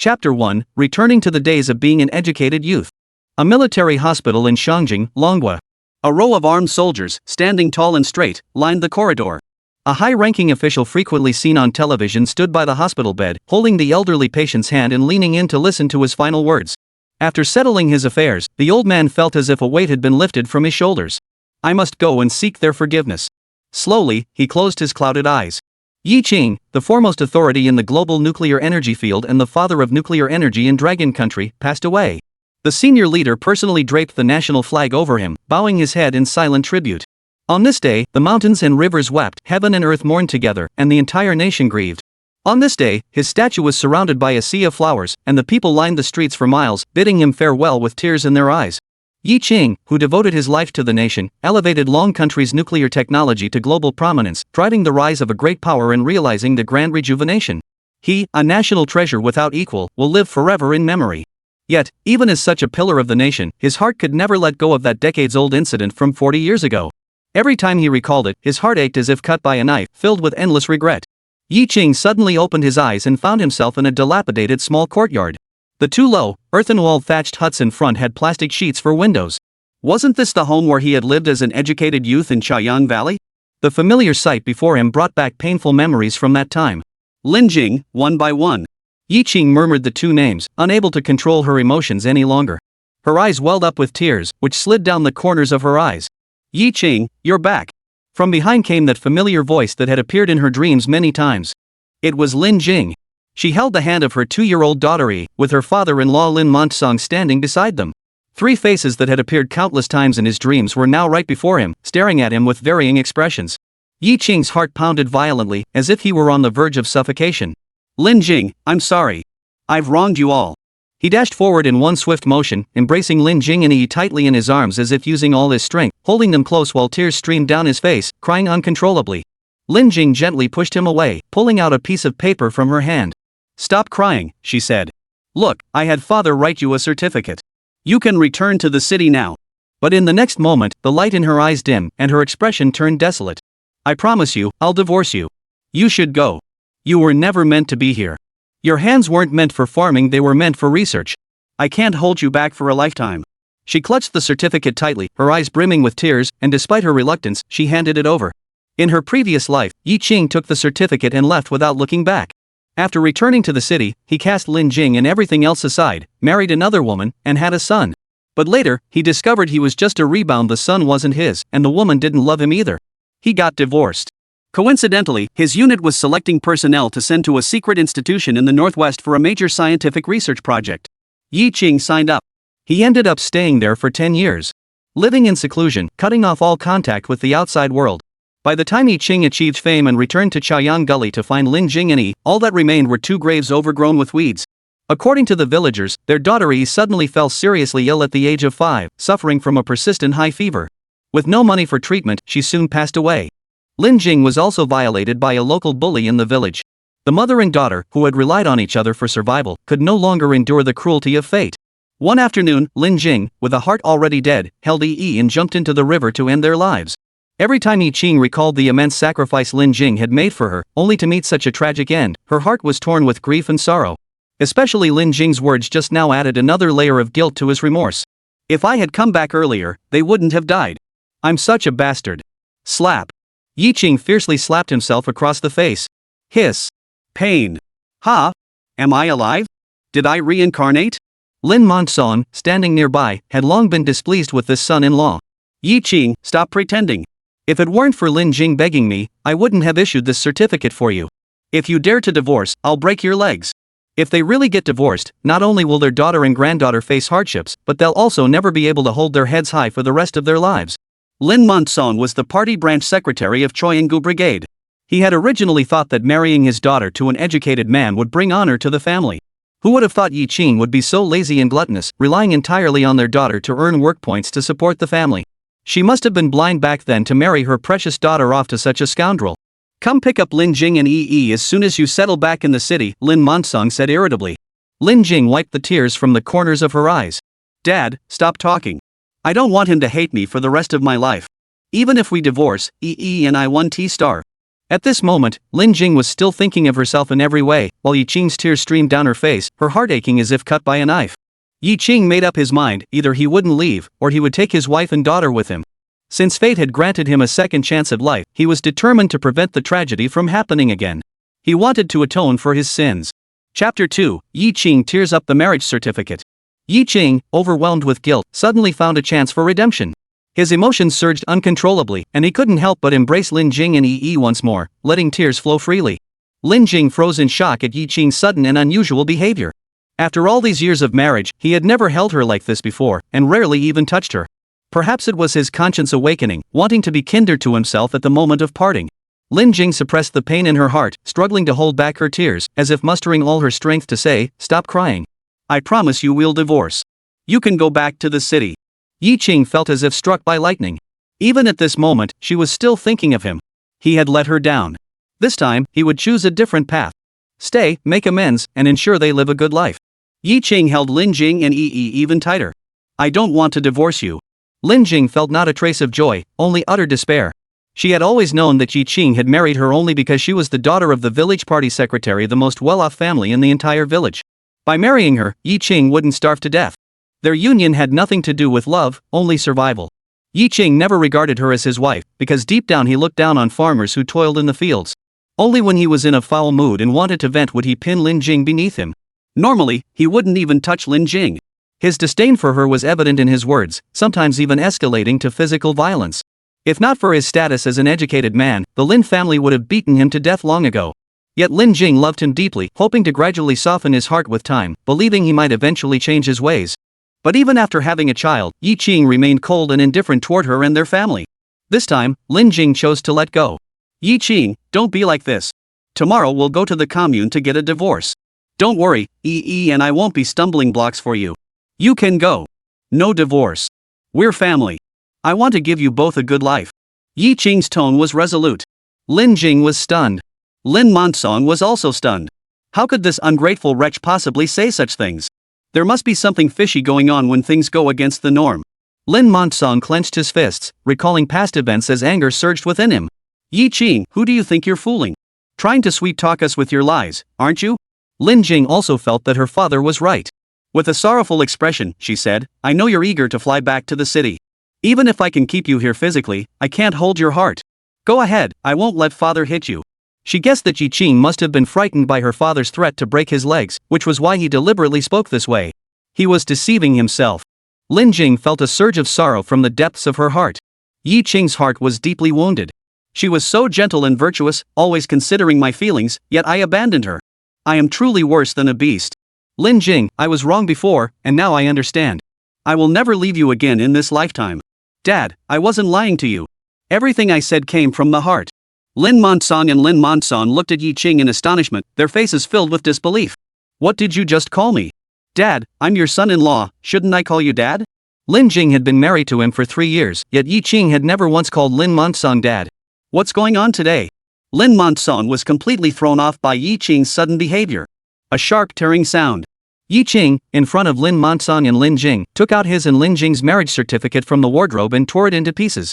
Chapter 1, Returning to the Days of Being an Educated Youth. A military hospital in Shangjing, Manhwa. A row of armed soldiers, standing tall and straight, lined the corridor. A high-ranking official frequently seen on television stood by the hospital bed, holding the elderly patient's hand and leaning in to listen to his final words. After settling his affairs, the old man felt as if a weight had been lifted from his shoulders. I must go and seek their forgiveness. Slowly, he closed his clouded eyes. Yi Qing, the foremost authority in the global nuclear energy field and the father of nuclear energy in Dragon Country, passed away. The senior leader personally draped the national flag over him, bowing his head in silent tribute. On this day, the mountains and rivers wept, heaven and earth mourned together, and the entire nation grieved. On this day, his statue was surrounded by a sea of flowers, and the people lined the streets for miles, bidding him farewell with tears in their eyes. Yi Qing, who devoted his life to the nation, elevated Long Country's nuclear technology to global prominence, driving the rise of a great power and realizing the grand rejuvenation. He, a national treasure without equal, will live forever in memory. Yet, even as such a pillar of the nation, his heart could never let go of that decades-old incident from 40 years ago. Every time he recalled it, his heart ached as if cut by a knife, filled with endless regret. Yi Qing suddenly opened his eyes and found himself in a dilapidated small courtyard. The two low, earthen-walled thatched huts in front had plastic sheets for windows. Wasn't this the home where he had lived as an educated youth in Chaoyang Valley? The familiar sight before him brought back painful memories from that time. Lin Jing, one by one. Yi Qing murmured the two names, unable to control her emotions any longer. Her eyes welled up with tears, which slid down the corners of her eyes. Yi Qing, you're back. From behind came that familiar voice that had appeared in her dreams many times. It was Lin Jing. She held the hand of her 2-year-old daughter Yi, with her father-in-law Lin Montsong standing beside them. Three faces that had appeared countless times in his dreams were now right before him, staring at him with varying expressions. Yi Qing's heart pounded violently, as if he were on the verge of suffocation. Lin Jing, I'm sorry. I've wronged you all. He dashed forward in one swift motion, embracing Lin Jing and Yi tightly in his arms as if using all his strength, holding them close while tears streamed down his face, crying uncontrollably. Lin Jing gently pushed him away, pulling out a piece of paper from her hand. Stop crying, she said. Look, I had father write you a certificate. You can return to the city now. But in the next moment, the light in her eyes dimmed, and her expression turned desolate. I promise you, I'll divorce you. You should go. You were never meant to be here. Your hands weren't meant for farming, they were meant for research. I can't hold you back for a lifetime. She clutched the certificate tightly, her eyes brimming with tears, and despite her reluctance, she handed it over. In her previous life, Yi Qing took the certificate and left without looking back. After returning to the city, he cast Lin Jing and everything else aside, married another woman, and had a son. But later, he discovered he was just a rebound. The son wasn't his, and the woman didn't love him either. He got divorced. Coincidentally, his unit was selecting personnel to send to a secret institution in the northwest for a major scientific research project. Yi Qing signed up. He ended up staying there for 10 years. Living in seclusion, cutting off all contact with the outside world. By the time Yi Qing achieved fame and returned to Chaoyang Gully to find Lin Jing and Yi, all that remained were two graves overgrown with weeds. According to the villagers, their daughter Yi suddenly fell seriously ill at the age of 5, suffering from a persistent high fever. With no money for treatment, she soon passed away. Lin Jing was also violated by a local bully in the village. The mother and daughter, who had relied on each other for survival, could no longer endure the cruelty of fate. One afternoon, Lin Jing, with a heart already dead, held Yi and jumped into the river to end their lives. Every time Yi Qing recalled the immense sacrifice Lin Jing had made for her, only to meet such a tragic end, her heart was torn with grief and sorrow. Especially Lin Jing's words just now added another layer of guilt to his remorse. If I had come back earlier, they wouldn't have died. I'm such a bastard. Slap. Yi Qing fiercely slapped himself across the face. Hiss. Pain. Ha? Am I alive? Did I reincarnate? Lin Montsong, standing nearby, had long been displeased with this son-in-law. Yi Qing, stop pretending. If it weren't for Lin Jing begging me, I wouldn't have issued this certificate for you. If you dare to divorce, I'll break your legs. If they really get divorced, not only will their daughter and granddaughter face hardships, but they'll also never be able to hold their heads high for the rest of their lives. Lin Montsong was the party branch secretary of Choyanggu Brigade. He had originally thought that marrying his daughter to an educated man would bring honor to the family. Who would have thought Yi Qing would be so lazy and gluttonous, relying entirely on their daughter to earn work points to support the family? She must have been blind back then to marry her precious daughter off to such a scoundrel. Come pick up Lin Jing and Yi as soon as you settle back in the city, Lin Montsong said irritably. Lin Jing wiped the tears from the corners of her eyes. Dad, stop talking. I don't want him to hate me for the rest of my life. Even if we divorce, Yi and I 1T star. At this moment, Lin Jing was still thinking of herself in every way, while Yi Qing's tears streamed down her face, her heart aching as if cut by a knife. Yi Qing made up his mind, either he wouldn't leave, or he would take his wife and daughter with him. Since fate had granted him a second chance at life, he was determined to prevent the tragedy from happening again. He wanted to atone for his sins. Chapter 2, Yi Qing tears up the marriage certificate. Yi Qing, overwhelmed with guilt, suddenly found a chance for redemption. His emotions surged uncontrollably, and he couldn't help but embrace Lin Jing and Yi once more, letting tears flow freely. Lin Jing froze in shock at Yi Qing's sudden and unusual behavior. After all these years of marriage, he had never held her like this before, and rarely even touched her. Perhaps it was his conscience awakening, wanting to be kinder to himself at the moment of parting. Lin Jing suppressed the pain in her heart, struggling to hold back her tears, as if mustering all her strength to say, "Stop crying. I promise you we'll divorce. You can go back to the city." Yi Qing felt as if struck by lightning. Even at this moment, she was still thinking of him. He had let her down. This time, he would choose a different path. Stay, make amends, and ensure they live a good life. Yi Qing held Lin Jing and Yi even tighter. "I don't want to divorce you." Lin Jing felt not a trace of joy, only utter despair. She had always known that Yi Qing had married her only because she was the daughter of the village party secretary, the most well-off family in the entire village. By marrying her, Yi Qing wouldn't starve to death. Their union had nothing to do with love, only survival. Yi Qing never regarded her as his wife, because deep down he looked down on farmers who toiled in the fields. Only when he was in a foul mood and wanted to vent would he pin Lin Jing beneath him. Normally, he wouldn't even touch Lin Jing. His disdain for her was evident in his words, sometimes even escalating to physical violence. If not for his status as an educated man, the Lin family would have beaten him to death long ago. Yet Lin Jing loved him deeply, hoping to gradually soften his heart with time, believing he might eventually change his ways. But even after having a child, Yi Qing remained cold and indifferent toward her and their family. This time, Lin Jing chose to let go. "Yi Qing, don't be like this. Tomorrow we'll go to the commune to get a divorce. Don't worry, Yi and I won't be stumbling blocks for you. You can go. No divorce. We're family. I want to give you both a good life." Yi Qing's tone was resolute. Lin Jing was stunned. Lin Monsong was also stunned. How could this ungrateful wretch possibly say such things? There must be something fishy going on when things go against the norm. Lin Monsong clenched his fists, recalling past events as anger surged within him. "Yi Qing, who do you think you're fooling? Trying to sweet-talk us with your lies, aren't you?" Lin Jing also felt that her father was right. With a sorrowful expression, she said, "I know you're eager to fly back to the city. Even if I can keep you here physically, I can't hold your heart. Go ahead, I won't let father hit you." She guessed that Yi Qing must have been frightened by her father's threat to break his legs, which was why he deliberately spoke this way. He was deceiving himself. Lin Jing felt a surge of sorrow from the depths of her heart. Yi Qing's heart was deeply wounded. She was so gentle and virtuous, always considering my feelings, yet I abandoned her. I am truly worse than a beast. Lin Jing, I was wrong before, and now I understand. I will never leave you again in this lifetime. Dad, I wasn't lying to you. Everything I said came from the heart. Lin Monsong and Lin Monsong looked at Yi Qing in astonishment, their faces filled with disbelief. What did you just call me? Dad, I'm your son-in-law, shouldn't I call you Dad? Lin Jing had been married to him for 3 years, yet Yi Qing had never once called Lin Monsong Dad. What's going on today? Lin Monsong was completely thrown off by Yi Qing's sudden behavior. A sharp tearing sound. Yi Qing, in front of Lin Monsong and Lin Jing, took out his and Lin Jing's marriage certificate from the wardrobe and tore it into pieces.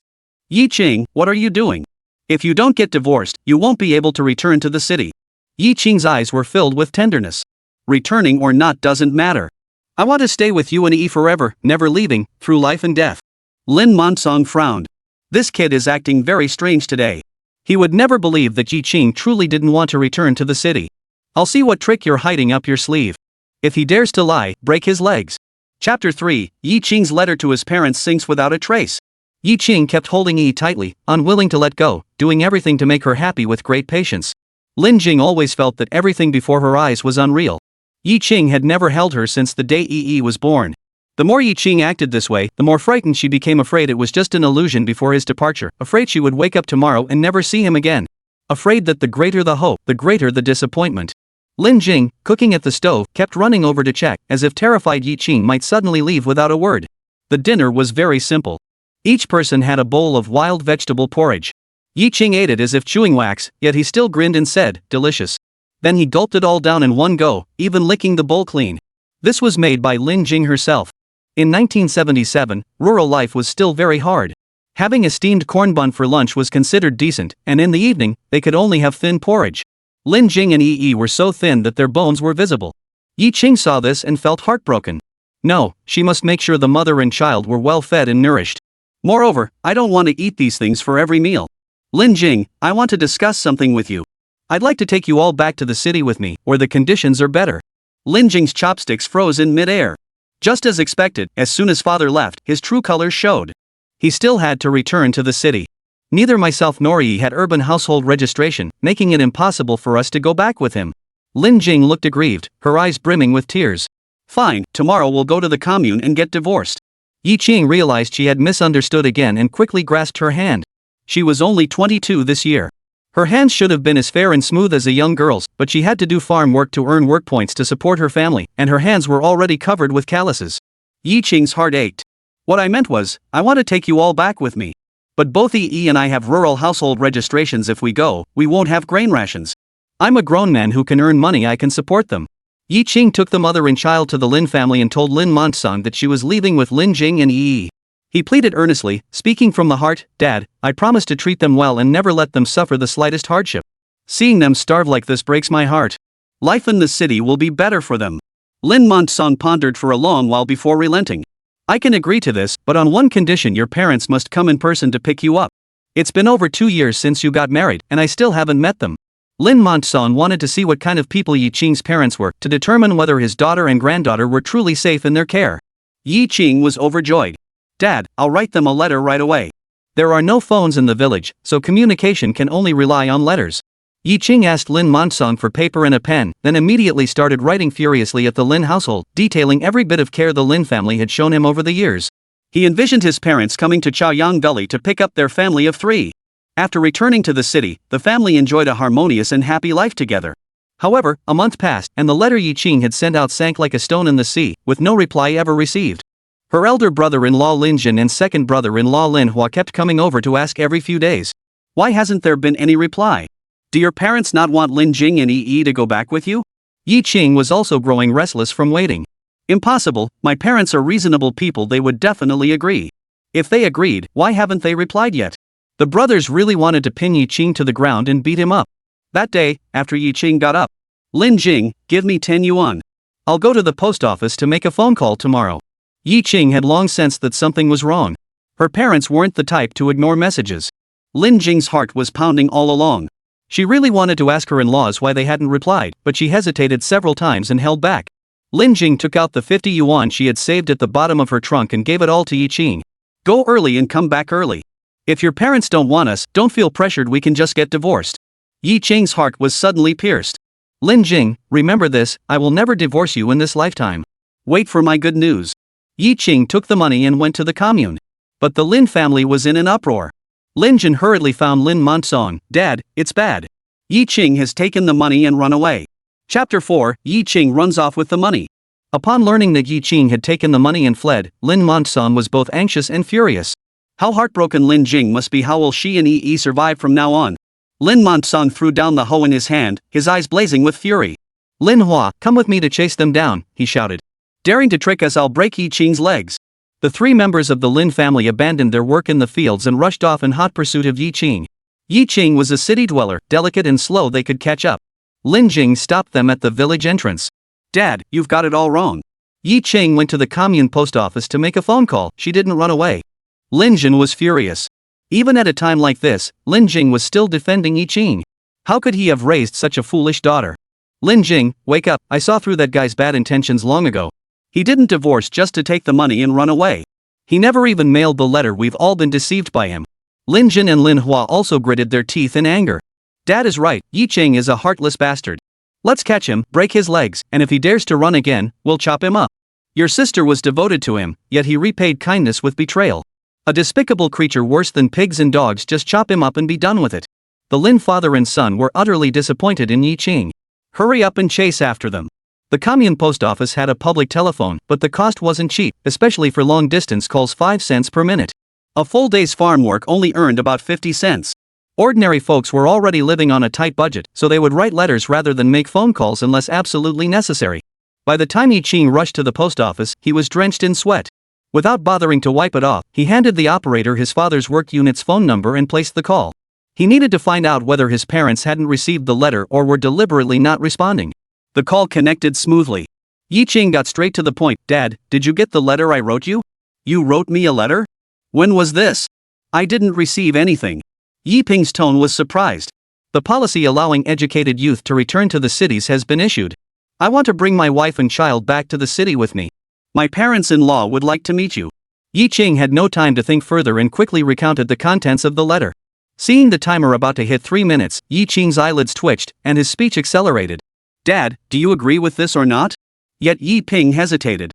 Yi Qing, what are you doing? If you don't get divorced, you won't be able to return to the city. Yi Qing's eyes were filled with tenderness. Returning or not doesn't matter. I want to stay with you and Yi forever, never leaving, through life and death. Lin Monsong frowned. This kid is acting very strange today. He would never believe that Yi Qing truly didn't want to return to the city. I'll see what trick you're hiding up your sleeve. If he dares to lie, break his legs. Chapter 3, Yi Qing's letter to his parents sinks without a trace. Yi Qing kept holding Yi tightly, unwilling to let go, doing everything to make her happy with great patience. Lin Jing always felt that everything before her eyes was unreal. Yi Qing had never held her since the day Yi was born. The more Yi Qing acted this way, the more frightened she became, afraid it was just an illusion before his departure, afraid she would wake up tomorrow and never see him again. Afraid that the greater the hope, the greater the disappointment. Lin Jing, cooking at the stove, kept running over to check, as if terrified Yi Qing might suddenly leave without a word. The dinner was very simple. Each person had a bowl of wild vegetable porridge. Yi Qing ate it as if chewing wax, yet he still grinned and said, "Delicious." Then he gulped it all down in one go, even licking the bowl clean. This was made by Lin Jing herself. In 1977, rural life was still very hard. Having a steamed corn bun for lunch was considered decent, and in the evening, they could only have thin porridge. Lin Jing and Yi were so thin that their bones were visible. Yi Qing saw this and felt heartbroken. No, she must make sure the mother and child were well fed and nourished. Moreover, I don't want to eat these things for every meal. Lin Jing, I want to discuss something with you. I'd like to take you all back to the city with me, where the conditions are better. Lin Jing's chopsticks froze in mid-air. Just as expected, as soon as father left, his true colors showed. He still had to return to the city. Neither myself nor Yi had urban household registration, making it impossible for us to go back with him. Lin Jing looked aggrieved, her eyes brimming with tears. Fine, tomorrow we'll go to the commune and get divorced. Yi Qing realized she had misunderstood again and quickly grasped her hand. She was only 22 this year. Her hands should have been as fair and smooth as a young girl's, but she had to do farm work to earn work points to support her family, and her hands were already covered with calluses. Yi Qing's heart ached. What I meant was, I want to take you all back with me. But both Yi and I have rural household registrations. If we go, we won't have grain rations. I'm a grown man who can earn money. I can support them. Yi Qing took the mother and child to the Lin family and told Lin Montson that she was leaving with Lin Jing and Yi. He pleaded earnestly, speaking from the heart, Dad, I promise to treat them well and never let them suffer the slightest hardship. Seeing them starve like this breaks my heart. Life in the city will be better for them. Lin Montson pondered for a long while before relenting. I can agree to this, but on one condition: your parents must come in person to pick you up. It's been over 2 years since you got married, and I still haven't met them. Lin Montson wanted to see what kind of people Yi Qing's parents were, to determine whether his daughter and granddaughter were truly safe in their care. Yi Qing was overjoyed. Dad, I'll write them a letter right away. There are no phones in the village, so communication can only rely on letters. Yi Qing asked Lin Montson for paper and a pen, then immediately started writing furiously at the Lin household, detailing every bit of care the Lin family had shown him over the years. He envisioned his parents coming to Chaoyang Valley to pick up their family of 3. After returning to the city, the family enjoyed a harmonious and happy life together. However, a month passed, and the letter Yi Qing had sent out sank like a stone in the sea, with no reply ever received. Her elder brother-in-law Lin Jin and second brother-in-law Lin Hua kept coming over to ask every few days. Why hasn't there been any reply? Do your parents not want Lin Jing and Yi to go back with you? Yi Qing was also growing restless from waiting. Impossible, my parents are reasonable people, they would definitely agree. If they agreed, why haven't they replied yet? The brothers really wanted to pin Yi Qing to the ground and beat him up. That day, after Yi Qing got up, Lin Jing, give me 10 yuan. I'll go to the post office to make a phone call tomorrow. Yi Qing had long sensed that something was wrong. Her parents weren't the type to ignore messages. Lin Jing's heart was pounding all along. She really wanted to ask her in-laws why they hadn't replied, but she hesitated several times and held back. Lin Jing took out the 50 yuan she had saved at the bottom of her trunk and gave it all to Yi Qing. Go early and come back early. If your parents don't want us, don't feel pressured, we can just get divorced. Yi Qing's heart was suddenly pierced. Lin Jing, remember this, I will never divorce you in this lifetime. Wait for my good news. Yi Qing took the money and went to the commune. But the Lin family was in an uproar. Lin Jin hurriedly found Lin Montson. Dad, it's bad. Yi Qing has taken the money and run away. Chapter 4, Yi Qing runs off with the money. Upon learning that Yi Qing had taken the money and fled, Lin Montson was both anxious and furious. How heartbroken Lin Jing must be. How will she and Yi survive from now on? Lin Montson threw down the hoe in his hand, his eyes blazing with fury. Lin Hua, come with me to chase them down, he shouted. Daring to trick us, I'll break Yi Qing's legs. The 3 members of the Lin family abandoned their work in the fields and rushed off in hot pursuit of Yi Qing. Yi Qing was a city dweller, delicate and slow, they could catch up. Lin Jing stopped them at the village entrance. Dad, you've got it all wrong. Yi Qing went to the commune post office to make a phone call, she didn't run away. Lin Jin was furious. Even at a time like this, Lin Jing was still defending Yi Qing. How could he have raised such a foolish daughter? Lin Jing, wake up, I saw through that guy's bad intentions long ago. He didn't divorce just to take the money and run away. He never even mailed the letter, we've all been deceived by him. Lin Jin and Lin Hua also gritted their teeth in anger. Dad is right, Yi Qing is a heartless bastard. Let's catch him, break his legs, and if he dares to run again, we'll chop him up. Your sister was devoted to him, yet he repaid kindness with betrayal. A despicable creature worse than pigs and dogs, just chop him up and be done with it. The Lin father and son were utterly disappointed in Yi Qing. Hurry up and chase after them. The commune post office had a public telephone, but the cost wasn't cheap, especially for long-distance calls, 5 cents per minute. A full day's farm work only earned about 50 cents. Ordinary folks were already living on a tight budget, so they would write letters rather than make phone calls unless absolutely necessary. By the time Yi Qing rushed to the post office, he was drenched in sweat. Without bothering to wipe it off, he handed the operator his father's work unit's phone number and placed the call. He needed to find out whether his parents hadn't received the letter or were deliberately not responding. The call connected smoothly. Yi Ching got straight to the point. Dad, did you get the letter I wrote you? You wrote me a letter? When was this? I didn't receive anything. Yi Ping's tone was surprised. The policy allowing educated youth to return to the cities has been issued. I want to bring my wife and child back to the city with me. My parents-in-law would like to meet you. Yi Ching had no time to think further and quickly recounted the contents of the letter. Seeing the timer about to hit 3 minutes, Yi Ching's eyelids twitched, and his speech accelerated. Dad, do you agree with this or not? Yet Yi Ping hesitated.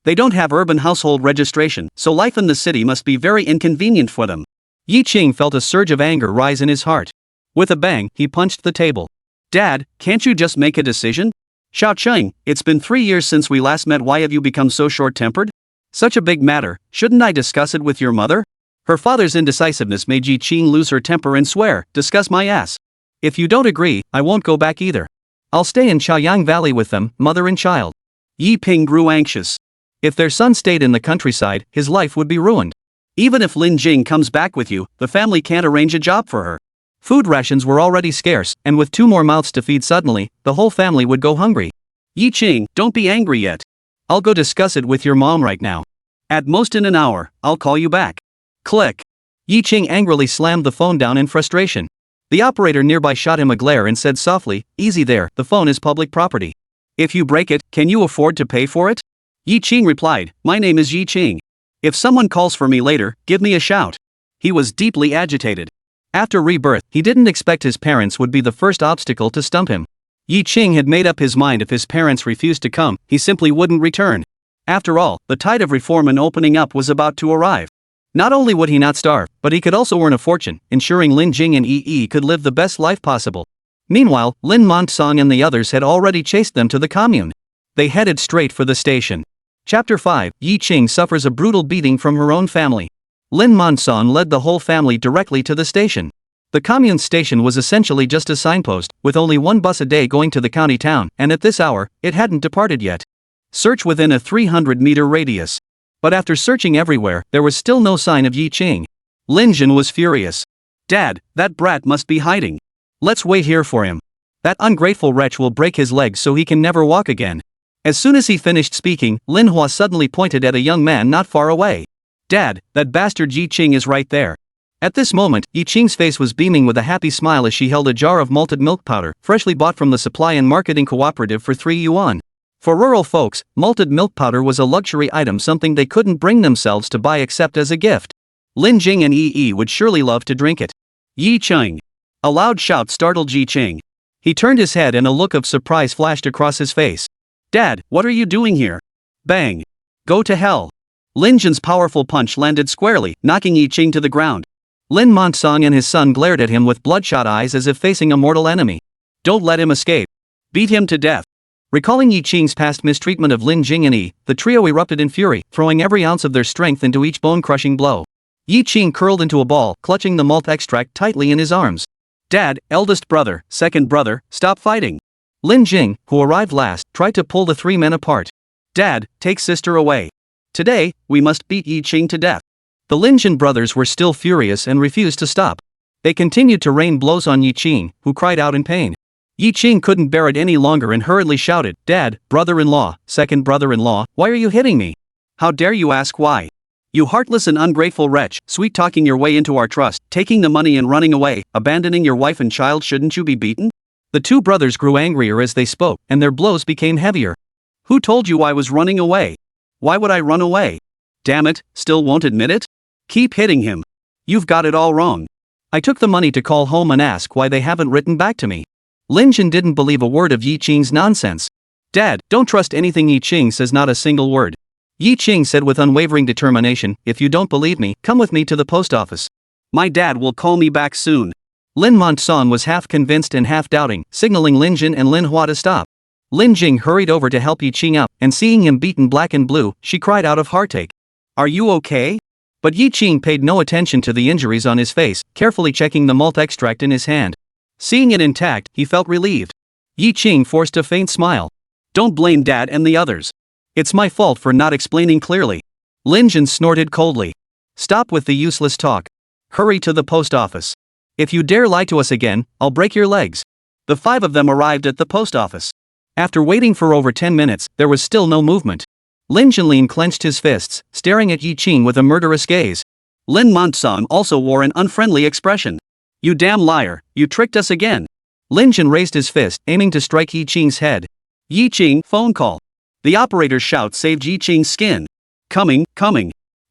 They don't have urban household registration, so life in the city must be very inconvenient for them. Yi Ching felt a surge of anger rise in his heart. With a bang, he punched the table. Dad, can't you just make a decision? Xiao Cheng, it's been 3 years since we last met. Why have you become so short-tempered? Such a big matter, shouldn't I discuss it with your mother? Her father's indecisiveness made Yi Ching lose her temper and swear, discuss my ass. If you don't agree, I won't go back either. I'll stay in Chaoyang Valley with them, mother and child. Yi Ping grew anxious. If their son stayed in the countryside, his life would be ruined. Even if Lin Jing comes back with you, the family can't arrange a job for her. Food rations were already scarce, and with 2 more mouths to feed suddenly, the whole family would go hungry. Yi Ching, don't be angry yet. I'll go discuss it with your mom right now. At most in an hour, I'll call you back. Click. Yi Ching angrily slammed the phone down in frustration. The operator nearby shot him a glare and said softly, easy there, the phone is public property. If you break it, can you afford to pay for it? Yi Ching replied, my name is Yi Ching. If someone calls for me later, give me a shout. He was deeply agitated. After rebirth, he didn't expect his parents would be the first obstacle to stump him. Yi Ching had made up his mind if his parents refused to come, he simply wouldn't return. After all, the tide of reform and opening up was about to arrive. Not only would he not starve, but he could also earn a fortune, ensuring Lin Jing and Yi could live the best life possible. Meanwhile, Lin Montong and the others had already chased them to the commune. They headed straight for the station. Chapter 5, Yi Ching suffers a brutal beating from her own family. Lin Montong led the whole family directly to the station. The commune station was essentially just a signpost, with only 1 bus a day going to the county town, and at this hour, it hadn't departed yet. Search within a 300-meter radius. But after searching everywhere, there was still no sign of Yi Ching. Lin Jin was furious. Dad, that brat must be hiding. Let's wait here for him. That ungrateful wretch will break his legs so he can never walk again. As soon as he finished speaking, Lin Hua suddenly pointed at a young man not far away. Dad, that bastard Yi Ching is right there. At this moment, Yi Ching's face was beaming with a happy smile as she held a jar of malted milk powder, freshly bought from the supply and marketing cooperative for 3 yuan. For rural folks, malted milk powder was a luxury item, something they couldn't bring themselves to buy except as a gift. Lin Jing and Yi would surely love to drink it. Yi Ching. A loud shout startled Yi Ching. He turned his head and a look of surprise flashed across his face. Dad, what are you doing here? Bang. Go to hell. Lin Jin's powerful punch landed squarely, knocking Yi Ching to the ground. Lin Montong and his son glared at him with bloodshot eyes as if facing a mortal enemy. Don't let him escape. Beat him to death. Recalling Yi Ching's past mistreatment of Lin Jing and Yi, the trio erupted in fury, throwing every ounce of their strength into each bone-crushing blow. Yi Ching curled into a ball, clutching the malt extract tightly in his arms. Dad, eldest brother, second brother, stop fighting. Lin Jing, who arrived last, tried to pull the 3 men apart. Dad, take sister away. Today, we must beat Yi Ching to death. The Lin Jin brothers were still furious and refused to stop. They continued to rain blows on Yi Ching, who cried out in pain. Yi Ching couldn't bear it any longer and hurriedly shouted, Dad, brother-in-law, second brother-in-law, why are you hitting me? How dare you ask why? You heartless and ungrateful wretch, sweet-talking your way into our trust, taking the money and running away, abandoning your wife and child. Shouldn't you be beaten? The 2 brothers grew angrier as they spoke, and their blows became heavier. Who told you I was running away? Why would I run away? Damn it, still won't admit it? Keep hitting him. You've got it all wrong. I took the money to call home and ask why they haven't written back to me. Lin Jin didn't believe a word of Yi Ching's nonsense. Dad, don't trust anything Yi Ching says, not a single word. Yi Ching said with unwavering determination, if you don't believe me, come with me to the post office. My dad will call me back soon. Lin Montong was half convinced and half doubting, signaling Lin Jin and Lin Hua to stop. Lin Jing hurried over to help Yi Ching up, and seeing him beaten black and blue, she cried out of heartache. Are you okay? But Yi Ching paid no attention to the injuries on his face, carefully checking the malt extract in his hand. Seeing it intact, he felt relieved. Yi Ching forced a faint smile. Don't blame Dad and the others. It's my fault for not explaining clearly. Lin Jin snorted coldly. Stop with the useless talk. Hurry to the post office. If you dare lie to us again, I'll break your legs. The 5 of them arrived at the post office. After waiting for over 10 minutes, there was still no movement. Lin Jinlin clenched his fists, staring at Yi Qing with a murderous gaze. Lin Montson also wore an unfriendly expression. You damn liar, you tricked us again. Lin Jin raised his fist, aiming to strike Yi Qing's head. Yi Qing, phone call. The operator's shout saved Yi Qing's skin. Coming.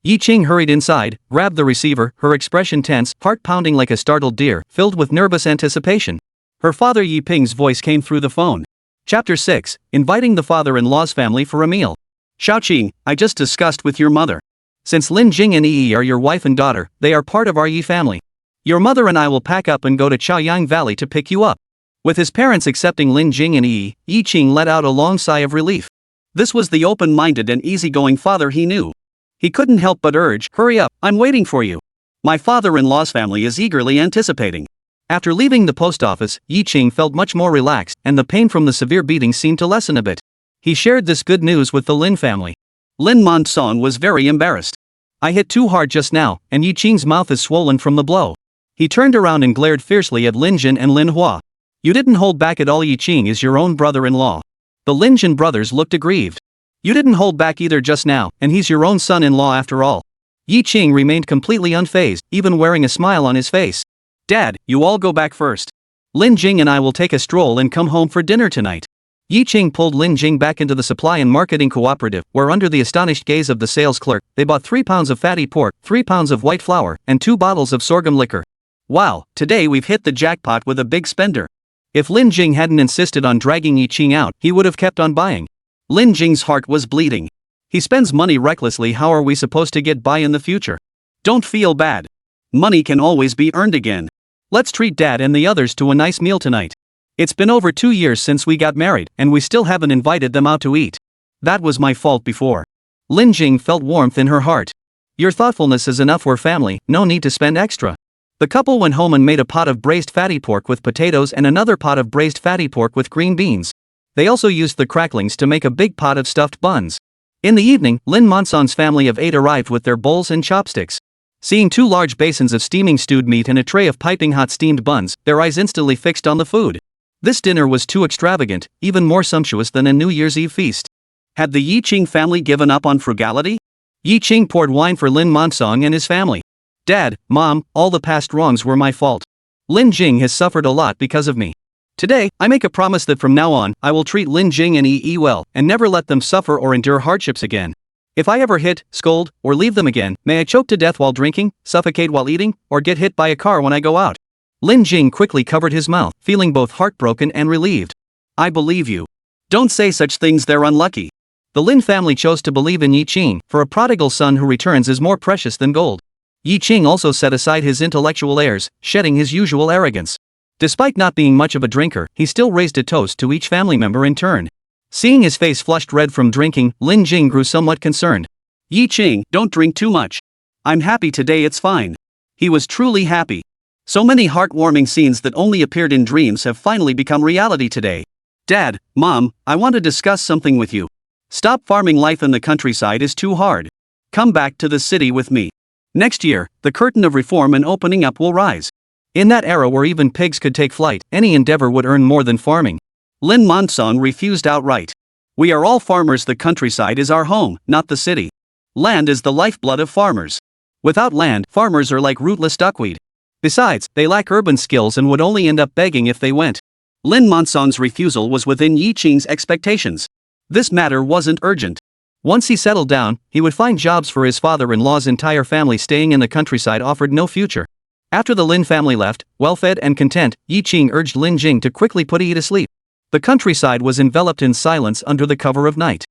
Yi Qing hurried inside, grabbed the receiver, her expression tense, heart pounding like a startled deer, filled with nervous anticipation. Her father Yi Ping's voice came through the phone. Chapter 6, Inviting the father-in-law's family for a meal. Xiaoqing, I just discussed with your mother. Since Lin Jing and Yi are your wife and daughter, they are part of our Yi family. Your mother and I will pack up and go to Chaoyang Valley to pick you up. With his parents accepting Lin Jing and Yi Qing let out a long sigh of relief. This was the open-minded and easygoing father he knew. He couldn't help but urge, hurry up, I'm waiting for you. My father-in-law's family is eagerly anticipating. After leaving the post office, Yi Qing felt much more relaxed, and the pain from the severe beating seemed to lessen a bit. He shared this good news with the Lin family. Lin Montson was very embarrassed. I hit too hard just now, and Yi Qing's mouth is swollen from the blow. He turned around and glared fiercely at Lin Jin and Lin Hua. You didn't hold back at all. Yi Qing is your own brother-in-law. The Lin Jin brothers looked aggrieved. You didn't hold back either just now, and he's your own son-in-law after all. Yi Qing remained completely unfazed, even wearing a smile on his face. Dad, you all go back first. Lin Jing and I will take a stroll and come home for dinner tonight. Yi Qing pulled Lin Jing back into the supply and marketing cooperative, where under the astonished gaze of the sales clerk, they bought 3 pounds of fatty pork, 3 pounds of white flour, and 2 bottles of sorghum liquor. Wow, today we've hit the jackpot with a big spender. If Lin Jing hadn't insisted on dragging Yi Qing out, he would have kept on buying. Lin Jing's heart was bleeding. He spends money recklessly. How are we supposed to get by in the future? Don't feel bad. Money can always be earned again. Let's treat Dad and the others to a nice meal tonight. It's been over 2 years since we got married, and we still haven't invited them out to eat. That was my fault before. Lin Jing felt warmth in her heart. Your thoughtfulness is enough. We're family, no need to spend extra. The couple went home and made a pot of braised fatty pork with potatoes and another pot of braised fatty pork with green beans. They also used the cracklings to make a big pot of stuffed buns. In the evening, Lin Monson's family of 8 arrived with their bowls and chopsticks. Seeing 2 large basins of steaming stewed meat and a tray of piping hot steamed buns, their eyes instantly fixed on the food. This dinner was too extravagant, even more sumptuous than a New Year's Eve feast. Had the Yi Qing family given up on frugality? Yi Qing poured wine for Lin Monson and his family. Dad, Mom, all the past wrongs were my fault. Lin Jing has suffered a lot because of me. Today, I make a promise that from now on, I will treat Lin Jing and Yi well, and never let them suffer or endure hardships again. If I ever hit, scold, or leave them again, may I choke to death while drinking, suffocate while eating, or get hit by a car when I go out. Lin Jing quickly covered his mouth, feeling both heartbroken and relieved. I believe you. Don't say such things, they're unlucky. The Lin family chose to believe in Yi Qing, for a prodigal son who returns is more precious than gold. Yi Qing also set aside his intellectual airs, shedding his usual arrogance. Despite not being much of a drinker, he still raised a toast to each family member in turn. Seeing his face flushed red from drinking, Lin Jing grew somewhat concerned. Yi Qing, don't drink too much. I'm happy today, it's fine. He was truly happy. So many heartwarming scenes that only appeared in dreams have finally become reality today. Dad, Mom, I want to discuss something with you. Stop farming. Life in the countryside is too hard. Come back to the city with me. Next year, the curtain of reform and opening up will rise. In that era where even pigs could take flight, any endeavor would earn more than farming. Lin Monson refused outright. We are all farmers. The countryside is our home, not the city. Land is the lifeblood of farmers. Without land, farmers are like rootless duckweed. Besides, they lack urban skills and would only end up begging if they went. Lin Monson's refusal was within Yi Qing's expectations. This matter wasn't urgent. Once he settled down, he would find jobs for his father-in-law's entire family. Staying in the countryside offered no future. After the Lin family left, well-fed and content, Yi Qing urged Lin Jing to quickly put Yi to sleep. The countryside was enveloped in silence under the cover of night.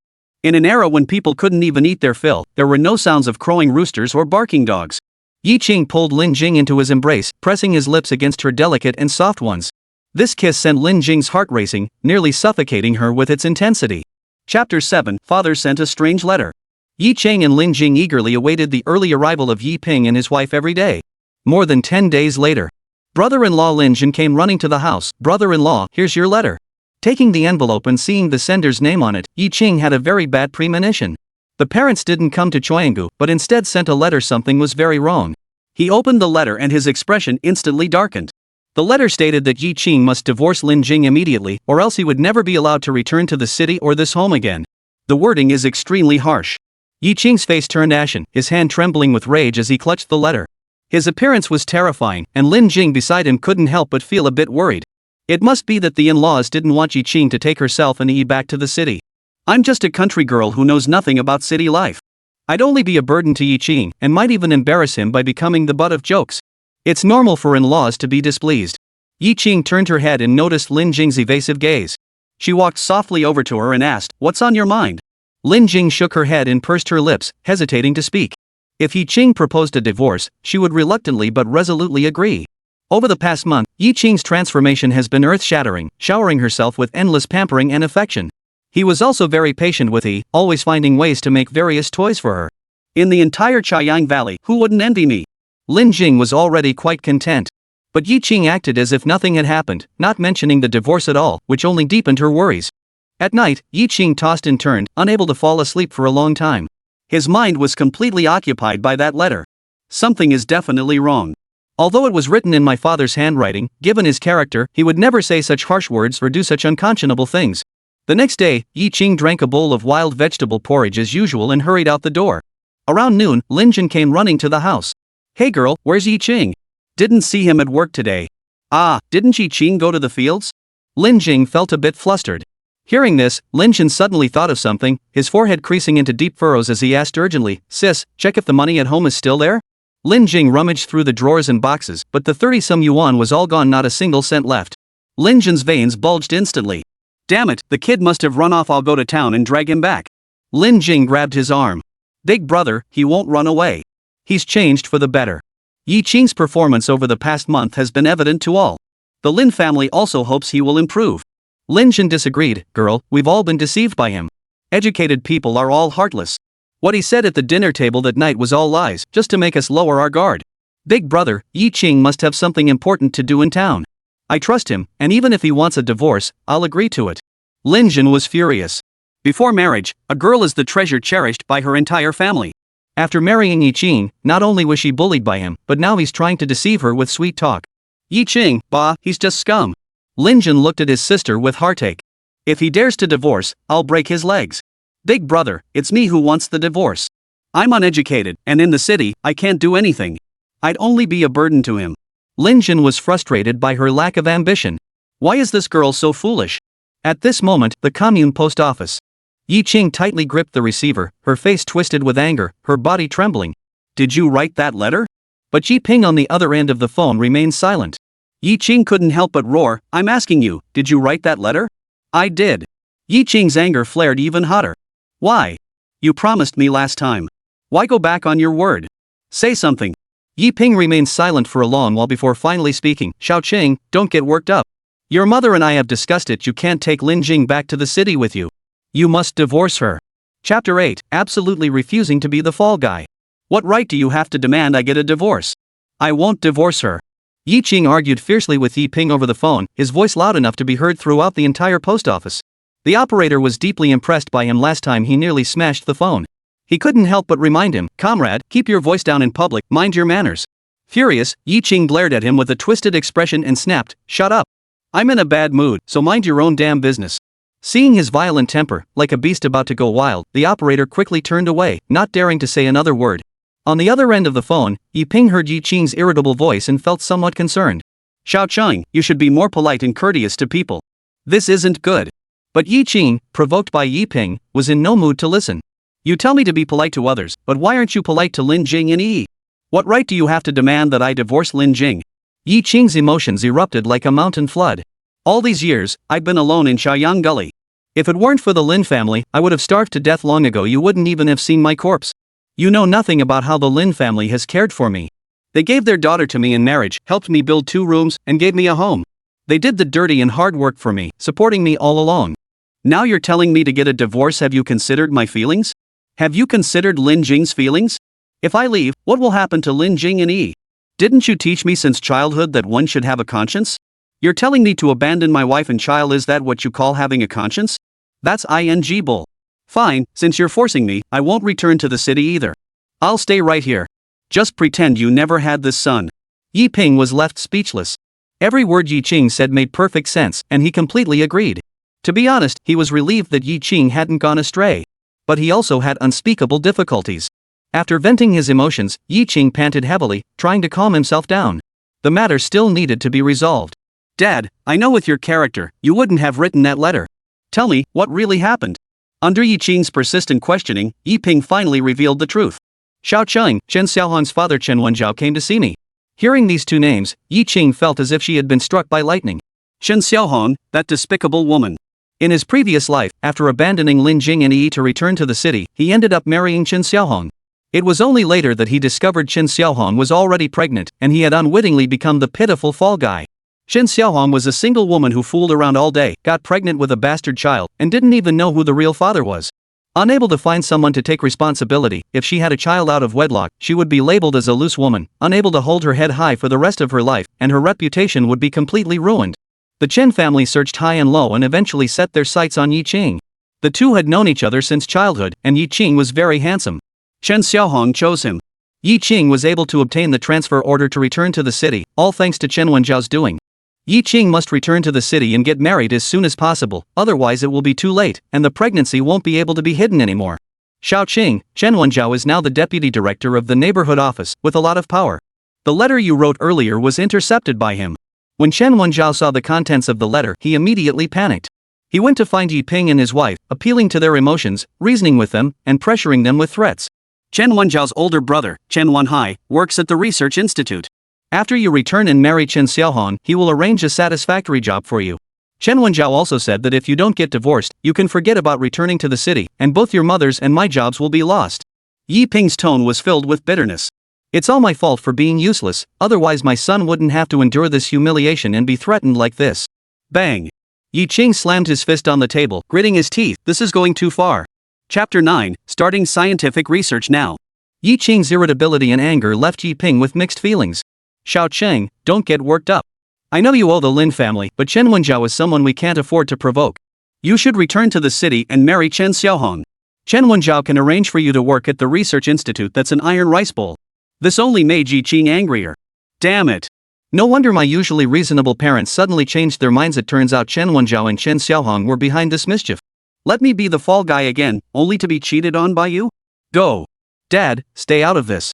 In an era when people couldn't even eat their fill, there were no sounds of crowing roosters or barking dogs. Yi Qing pulled Lin Jing into his embrace, pressing his lips against her delicate and soft ones. This kiss sent Lin Jing's heart racing, nearly suffocating her with its intensity. Chapter 7, Father sent a strange letter. Yi Qing and Lin Jing eagerly awaited the early arrival of Yi Ping and his wife every day. More than 10 days later, brother-in-law Lin Jin came running to the house. Brother-in-law, here's your letter. Taking the envelope and seeing the sender's name on it, Yi Qing had a very bad premonition. The parents didn't come to Choyanggu but instead sent a letter. Something was very wrong. He opened the letter and his expression instantly darkened. The letter stated that Yi Qing must divorce Lin Jing immediately or else he would never be allowed to return to the city or this home again. The wording is extremely harsh. Yi Qing's face turned ashen, his hand trembling with rage as he clutched the letter. His appearance was terrifying, and Lin Jing beside him couldn't help but feel a bit worried. It must be that the in-laws didn't want Yi Qing to take herself and Yi back to the city. I'm just a country girl who knows nothing about city life. I'd only be a burden to Yi Qing and might even embarrass him by becoming the butt of jokes. It's normal for in-laws to be displeased. Yi Qing turned her head and noticed Lin Jing's evasive gaze. She walked softly over to her and asked, "What's on your mind?" Lin Jing shook her head and pursed her lips, hesitating to speak. If Yi Qing proposed a divorce, she would reluctantly but resolutely agree. Over the past month, Yi Qing's transformation has been earth-shattering, showering herself with endless pampering and affection. He was also very patient with Yi, always finding ways to make various toys for her. In the entire Chaiyang Valley, who wouldn't envy me? Lin Jing was already quite content. But Yi Qing acted as if nothing had happened, not mentioning the divorce at all, which only deepened her worries. At night, Yi Qing tossed and turned, unable to fall asleep for a long time. His mind was completely occupied by that letter. Something is definitely wrong. Although it was written in my father's handwriting, given his character, he would never say such harsh words or do such unconscionable things. The next day, Yi Qing drank a bowl of wild vegetable porridge as usual and hurried out the door. Around noon, Lin Jin came running to the house. "Hey girl, where's Yi Qing? Didn't see him at work today." "Ah, didn't Yi Qing go to the fields?" Lin Jing felt a bit flustered. Hearing this, Lin Jin suddenly thought of something, his forehead creasing into deep furrows as he asked urgently, "Sis, check if the money at home is still there?" Lin Jing rummaged through the drawers and boxes, but the 30-some yuan was all gone, not a single cent left. Lin Jin's veins bulged instantly. "Damn it, the kid must have run off. I'll go to town and drag him back." Lin Jing grabbed his arm. "Big brother, he won't run away. He's changed for the better." Yi Qing's performance over the past month has been evident to all. The Lin family also hopes he will improve. Lin Jin disagreed. "Girl, we've all been deceived by him. Educated people are all heartless. What he said at the dinner table that night was all lies, just to make us lower our guard. Big brother, Yi Qing must have something important to do in town. I trust him, and even if he wants a divorce, I'll agree to it." Lin Jin was furious. Before marriage, a girl is the treasure cherished by her entire family. After marrying Yi Qing, not only was she bullied by him, but now he's trying to deceive her with sweet talk. Yi Qing, bah, he's just scum. Lin Jin looked at his sister with heartache. "If he dares to divorce, I'll break his legs. Big brother, it's me who wants the divorce. I'm uneducated, and in the city, I can't do anything. I'd only be a burden to him." Lin Jin was frustrated by her lack of ambition. Why is this girl so foolish? At this moment, the commune post office. Yi Qing tightly gripped the receiver, her face twisted with anger, her body trembling. "Did you write that letter?" But Yi Ping on the other end of the phone remained silent. Yi Qing couldn't help but roar, "I'm asking you, did you write that letter?" "I did." Yi Qing's anger flared even hotter. "Why? You promised me last time. Why go back on your word? Say something." Yi Ping remained silent for a long while before finally speaking. "Xiao Qing, don't get worked up. Your mother and I have discussed it. You can't take Lin Jing back to the city with you. You must divorce her." Chapter 8, absolutely refusing to be the fall guy. "What right do you have to demand I get a divorce? I won't divorce her." Yi Qing argued fiercely with Yi Ping over the phone, his voice loud enough to be heard throughout the entire post office. The operator was deeply impressed by him. Last time he nearly smashed the phone. He couldn't help but remind him, "Comrade, keep your voice down in public, mind your manners." Furious, Yi Qing glared at him with a twisted expression and snapped, "Shut up. I'm in a bad mood, so mind your own damn business." Seeing his violent temper, like a beast about to go wild, the operator quickly turned away, not daring to say another word. On the other end of the phone, Yi Ping heard Yi Qing's irritable voice and felt somewhat concerned. "Xiao Qing, you should be more polite and courteous to people. This isn't good." But Yi Qing, provoked by Yi Ping, was in no mood to listen. "You tell me to be polite to others, but why aren't you polite to Lin Jing and Yi? What right do you have to demand that I divorce Lin Jing?" Yi Qing's emotions erupted like a mountain flood. "All these years, I've been alone in Chaoyang Gully. If it weren't for the Lin family, I would have starved to death long ago. You wouldn't even have seen my corpse. You know nothing about how the Lin family has cared for me. They gave their daughter to me in marriage, helped me build 2 rooms, and gave me a home. They did the dirty and hard work for me, supporting me all along. Now you're telling me to get a divorce. Have you considered my feelings? Have you considered Lin Jing's feelings? If I leave, what will happen to Lin Jing and Yi? Didn't you teach me since childhood that one should have a conscience? You're telling me to abandon my wife and child. Is that what you call having a conscience? That's ing bull. Fine, since you're forcing me, I won't return to the city either. I'll stay right here. Just pretend you never had this son. Yi Ping was left speechless. Every word Yi Qing said made perfect sense, and he completely agreed. To be honest, he was relieved that Yi Qing hadn't gone astray. But he also had unspeakable difficulties. After venting his emotions, Yi Qing panted heavily, trying to calm himself down. The matter still needed to be resolved. Dad, I know with your character, you wouldn't have written that letter. Tell me, what really happened? Under Yi Qing's persistent questioning, Yi Ping finally revealed the truth. Xiao Cheng, Chen Xiaohong's father Chen Wenjiao came to see me. Hearing these two names, Yi Qing felt as if she had been struck by lightning. Chen Xiaohong, that despicable woman. In his previous life, after abandoning Lin Jing and Yi to return to the city, he ended up marrying Chen Xiaohong. It was only later that he discovered Chen Xiaohong was already pregnant, and he had unwittingly become the pitiful fall guy. Chen Xiaohong was a single woman who fooled around all day, got pregnant with a bastard child, and didn't even know who the real father was. Unable to find someone to take responsibility, if she had a child out of wedlock, she would be labeled as a loose woman, unable to hold her head high for the rest of her life, and her reputation would be completely ruined. The Chen family searched high and low and eventually set their sights on Yi Qing. The two had known each other since childhood, and Yi Qing was very handsome. Chen Xiaohong chose him. Yi Qing was able to obtain the transfer order to return to the city, all thanks to Chen Wenjiao's doing. Yi Qing must return to the city and get married as soon as possible, otherwise it will be too late, and the pregnancy won't be able to be hidden anymore. Xiao Qing, Chen Wenjiao is now the deputy director of the neighborhood office, with a lot of power. The letter you wrote earlier was intercepted by him. When Chen Wenjiao saw the contents of the letter, he immediately panicked. He went to find Yi Ping and his wife, appealing to their emotions, reasoning with them, and pressuring them with threats. Chen Wenjiao's older brother, Chen Wenhai, works at the research institute. After you return and marry Chen Xiaohong, he will arrange a satisfactory job for you. Chen Wenjiao also said that if you don't get divorced, you can forget about returning to the city, and both your mother's and my jobs will be lost. Yi Ping's tone was filled with bitterness. It's all my fault for being useless, otherwise my son wouldn't have to endure this humiliation and be threatened like this. Bang! Yi Qing slammed his fist on the table, gritting his teeth. This is going too far. Chapter 9, Starting Scientific Research Now. Yi Qing's irritability and anger left Yi Ping with mixed feelings. Xiao Cheng, don't get worked up. I know you owe the Lin family, but Chen Wenjiao is someone we can't afford to provoke. You should return to the city and marry Chen Xiaohong. Chen Wenjiao can arrange for you to work at the research institute that's an iron rice bowl. This only made Yi Qing angrier. Damn it. No wonder my usually reasonable parents suddenly changed their minds. It turns out Chen Wenjiao and Chen Xiaohong were behind this mischief. Let me be the fall guy again, only to be cheated on by you? Go. Dad, stay out of this.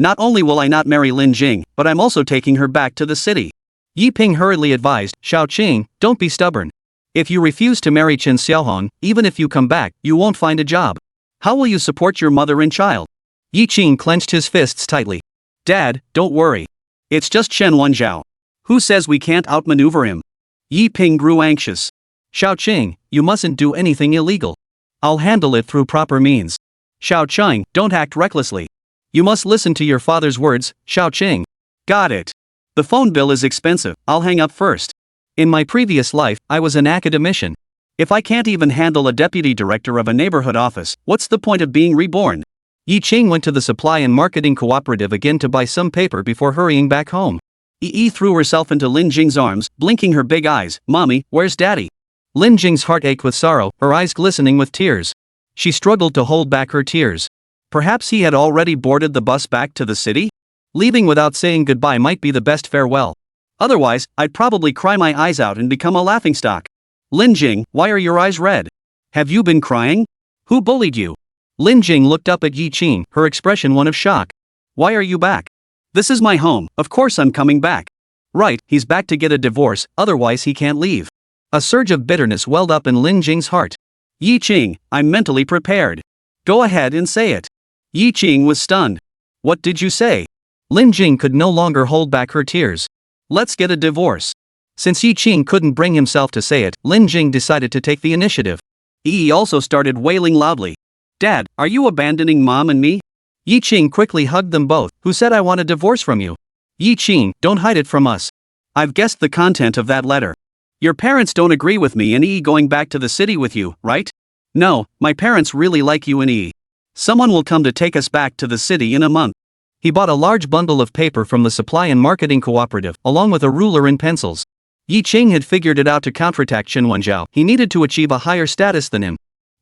Not only will I not marry Lin Jing, but I'm also taking her back to the city. Yi Ping hurriedly advised, Xiao Qing, don't be stubborn. If you refuse to marry Chen Xiaohong, even if you come back, you won't find a job. How will you support your mother and child? Yi Qing clenched his fists tightly. Dad, don't worry. It's just Chen Wenjiao. Who says we can't outmaneuver him? Yi Ping grew anxious. Xiao Qing, you mustn't do anything illegal. I'll handle it through proper means. Xiao Qing, don't act recklessly. You must listen to your father's words, Xiao Qing. Got it. The phone bill is expensive, I'll hang up first. In my previous life, I was an academician. If I can't even handle a deputy director of a neighborhood office, what's the point of being reborn? Yi Qing went to the supply and marketing cooperative again to buy some paper before hurrying back home. Yi threw herself into Lin Jing's arms, blinking her big eyes. Mommy, where's Daddy? Lin Jing's heart ached with sorrow, her eyes glistening with tears. She struggled to hold back her tears. Perhaps he had already boarded the bus back to the city? Leaving without saying goodbye might be the best farewell. Otherwise, I'd probably cry my eyes out and become a laughingstock. Lin Jing, why are your eyes red? Have you been crying? Who bullied you? Lin Jing looked up at Yi Qing, her expression one of shock. Why are you back? This is my home, of course I'm coming back. Right, he's back to get a divorce, otherwise he can't leave. A surge of bitterness welled up in Lin Jing's heart. Yi Qing, I'm mentally prepared. Go ahead and say it. Yi Qing was stunned. What did you say? Lin Jing could no longer hold back her tears. Let's get a divorce. Since Yi Qing couldn't bring himself to say it, Lin Jing decided to take the initiative. Yi also started wailing loudly. Dad, are you abandoning Mom and me? Yi Qing quickly hugged them both. Who said I want a divorce from you? Yi Qing, don't hide it from us. I've guessed the content of that letter. Your parents don't agree with me and Yi going back to the city with you, right? No, my parents really like you and Yi. Someone will come to take us back to the city in a month. He bought a large bundle of paper from the supply and marketing cooperative, along with a ruler and pencils. Yi Qing had figured it out to counterattack Chen Wenjiao. He needed to achieve a higher status than him.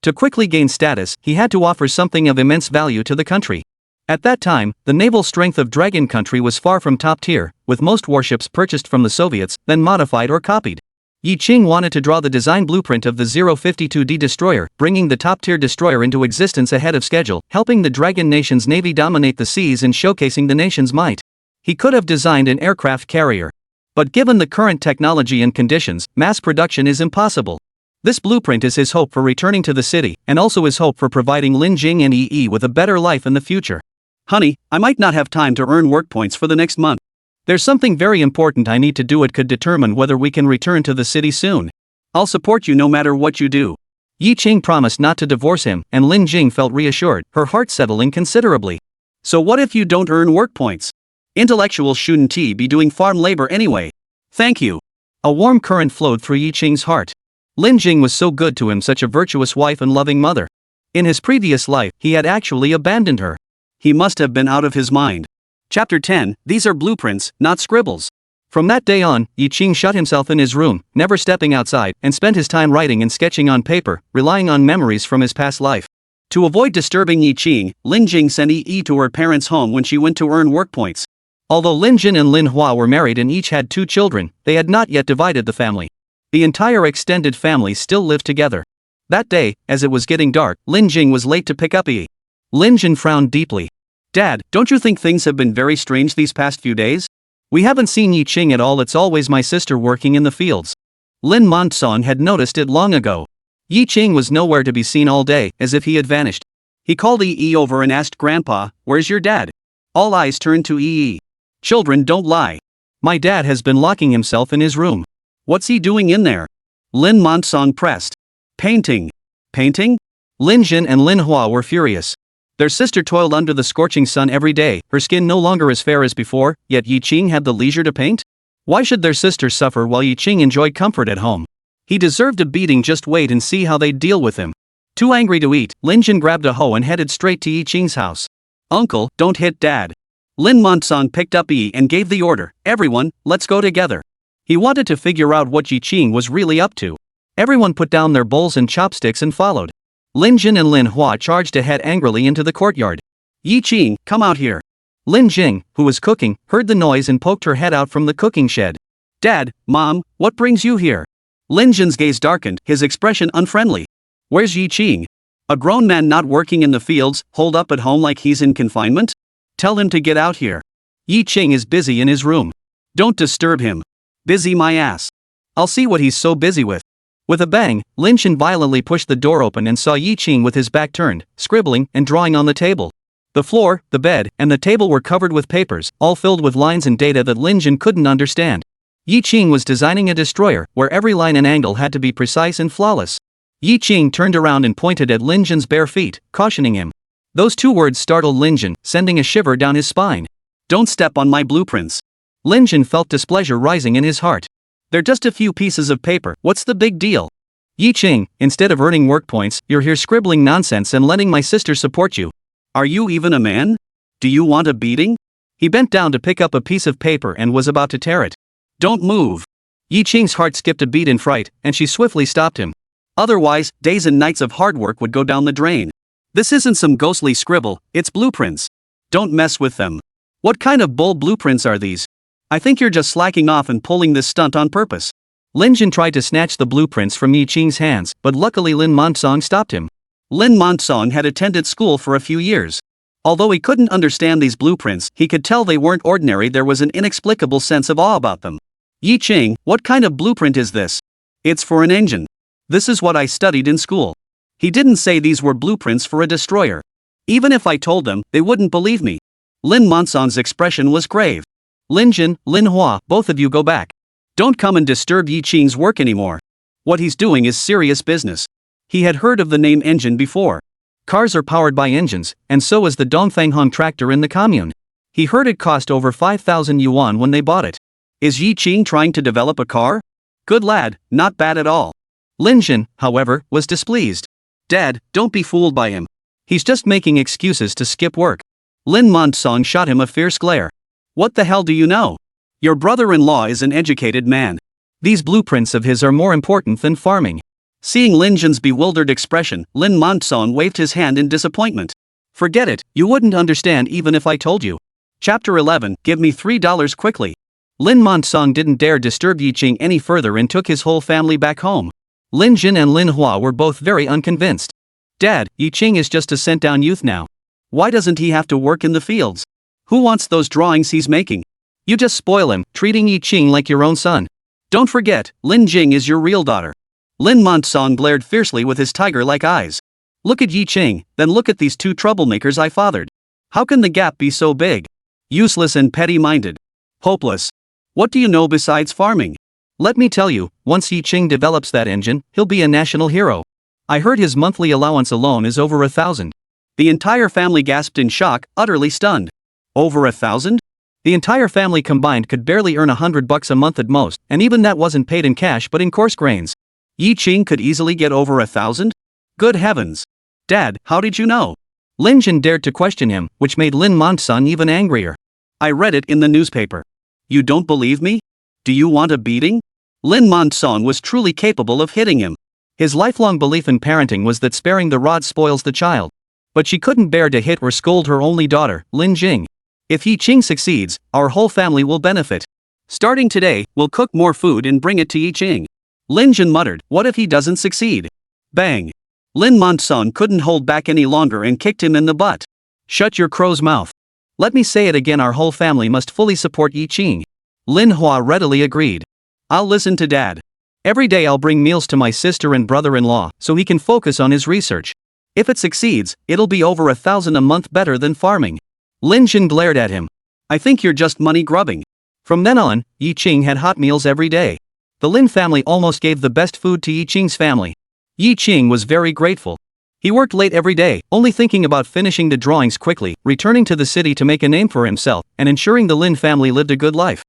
To quickly gain status, he had to offer something of immense value to the country. At that time, the naval strength of Dragon Country was far from top tier, with most warships purchased from the Soviets, then modified or copied. Yi Qing wanted to draw the design blueprint of the 052D destroyer, bringing the top-tier destroyer into existence ahead of schedule, helping the Dragon nation's navy dominate the seas and showcasing the nation's might. He could have designed an aircraft carrier. But given the current technology and conditions, mass production is impossible. This blueprint is his hope for returning to the city, and also his hope for providing Lin Jing and Yi with a better life in the future. Honey, I might not have time to earn work points for the next month. There's something very important I need to do. It could determine whether we can return to the city soon. I'll support you no matter what you do. Yi Qing promised not to divorce him, and Lin Jing felt reassured, her heart settling considerably. So what if you don't earn work points? Intellectuals shouldn't be doing farm labor anyway. Thank you. A warm current flowed through Yi Qing's heart. Lin Jing was so good to him, such a virtuous wife and loving mother. In his previous life, he had actually abandoned her. He must have been out of his mind. Chapter 10, These are blueprints, not scribbles. From that day on, Yi Qing shut himself in his room, never stepping outside, and spent his time writing and sketching on paper, relying on memories from his past life. To avoid disturbing Yi Qing, Lin Jing sent Yi to her parents' home when she went to earn work points. Although Lin Jin and Lin Hua were married and each had 2 children, they had not yet divided the family. The entire extended family still lived together. That day, as it was getting dark, Lin Jing was late to pick up Yi. Lin Jin frowned deeply. Dad, don't you think things have been very strange these past few days? We haven't seen Yi Qing at all. It's always my sister working in the fields. Lin Montson had noticed it long ago. Yi Qing was nowhere to be seen all day, as if he had vanished. He called Yi over and asked Grandpa, "Where's your dad?" All eyes turned to Yi. Children don't lie. My dad has been locking himself in his room. What's he doing in there? Lin Montson pressed. Painting. Painting? Lin Jin and Lin Hua were furious. Their sister toiled under the scorching sun every day, her skin no longer as fair as before, yet Yi Qing had the leisure to paint? Why should their sister suffer while Yi Qing enjoyed comfort at home? He deserved a beating. Just wait and see how they'd deal with him. Too angry to eat, Lin Jin grabbed a hoe and headed straight to Yi Qing's house. Uncle, don't hit Dad. Lin Montson picked up Yi and gave the order, "Everyone, let's go together." He wanted to figure out what Yi Qing was really up to. Everyone put down their bowls and chopsticks and followed. Lin Jin and Lin Hua charged ahead angrily into the courtyard. Yi Qing, come out here. Lin Jing, who was cooking, heard the noise and poked her head out from the cooking shed. Dad, Mom, what brings you here? Lin Jin's gaze darkened, his expression unfriendly. Where's Yi Qing? A grown man not working in the fields, holed up at home like he's in confinement? Tell him to get out here. Yi Qing is busy in his room. Don't disturb him. Busy my ass. I'll see what he's so busy with. With a bang, Lin Jin violently pushed the door open and saw Yi Qing with his back turned, scribbling and drawing on the table. The floor, the bed, and the table were covered with papers, all filled with lines and data that Lin Jin couldn't understand. Yi Qing was designing a destroyer, where every line and angle had to be precise and flawless. Yi Qing turned around and pointed at Lin Jin's bare feet, cautioning him. Those 2 words startled Lin Jin, sending a shiver down his spine. Don't step on my blueprints. Lin Jin felt displeasure rising in his heart. They're just a few pieces of paper, what's the big deal? Yi Qing, instead of earning work points, you're here scribbling nonsense and letting my sister support you. Are you even a man? Do you want a beating? He bent down to pick up a piece of paper and was about to tear it. Don't move. Yi Qing's heart skipped a beat in fright, and she swiftly stopped him. Otherwise, days and nights of hard work would go down the drain. This isn't some ghostly scribble, it's blueprints. Don't mess with them. What kind of bull blueprints are these? I think you're just slacking off and pulling this stunt on purpose. Lin Jin tried to snatch the blueprints from Yi Qing's hands, but luckily Lin Montson stopped him. Lin Montson had attended school for a few years. Although he couldn't understand these blueprints, he could tell they weren't ordinary. There was an inexplicable sense of awe about them. Yi Qing, what kind of blueprint is this? It's for an engine. This is what I studied in school. He didn't say these were blueprints for a destroyer. Even if I told them, they wouldn't believe me. Lin Monson's expression was grave. Lin Jin, Lin Hua, both of you go back. Don't come and disturb Yi Qing's work anymore. What he's doing is serious business. He had heard of the name engine before. Cars are powered by engines, and so is the Dongfanghong tractor in the commune. He heard it cost over 5,000 yuan when they bought it. Is Yi Qing trying to develop a car? Good lad, not bad at all. Lin Jin, however, was displeased. Dad, don't be fooled by him. He's just making excuses to skip work. Lin Montson shot him a fierce glare. What the hell do you know? Your brother-in-law is an educated man. These blueprints of his are more important than farming. Seeing Lin Jin's bewildered expression, Lin Montson waved his hand in disappointment. Forget it, you wouldn't understand even if I told you. Chapter 11, give me $3 quickly. Lin Montson didn't dare disturb Yi Qing any further and took his whole family back home. Lin Jin and Lin Hua were both very unconvinced. Dad, Yi Qing is just a sent-down youth now. Why doesn't he have to work in the fields? Who wants those drawings he's making? You just spoil him, treating Yi Qing like your own son. Don't forget, Lin Jing is your real daughter. Lin Montson glared fiercely with his tiger-like eyes. Look at Yi Qing, then look at these two troublemakers I fathered. How can the gap be so big? Useless and petty-minded. Hopeless. What do you know besides farming? Let me tell you, once Yi Qing develops that engine, he'll be a national hero. I heard his monthly allowance alone is over 1,000. The entire family gasped in shock, utterly stunned. Over 1,000? The entire family combined could barely earn $100 a month at most, and even that wasn't paid in cash but in coarse grains. Yi Qing could easily get over 1,000? Good heavens. Dad, how did you know? Lin Jin dared to question him, which made Lin Montson even angrier. I read it in the newspaper. You don't believe me? Do you want a beating? Lin Montson was truly capable of hitting him. His lifelong belief in parenting was that sparing the rod spoils the child. But she couldn't bear to hit or scold her only daughter, Lin Jing. If Yi Qing succeeds, our whole family will benefit. Starting today, we'll cook more food and bring it to Yi Qing. Lin Jin muttered, what if he doesn't succeed? Bang! Lin Montson couldn't hold back any longer and kicked him in the butt. Shut your crow's mouth. Let me say it again, our whole family must fully support Yi Qing. Lin Hua readily agreed. I'll listen to Dad. Every day I'll bring meals to my sister and brother-in-law so he can focus on his research. If it succeeds, it'll be over 1,000 a month better than farming. Lin Jin glared at him. I think you're just money grubbing. From then on, Yi Qing had hot meals every day. The Lin family almost gave the best food to Yi Qing's family. Yi Qing was very grateful. He worked late every day, only thinking about finishing the drawings quickly, returning to the city to make a name for himself, and ensuring the Lin family lived a good life.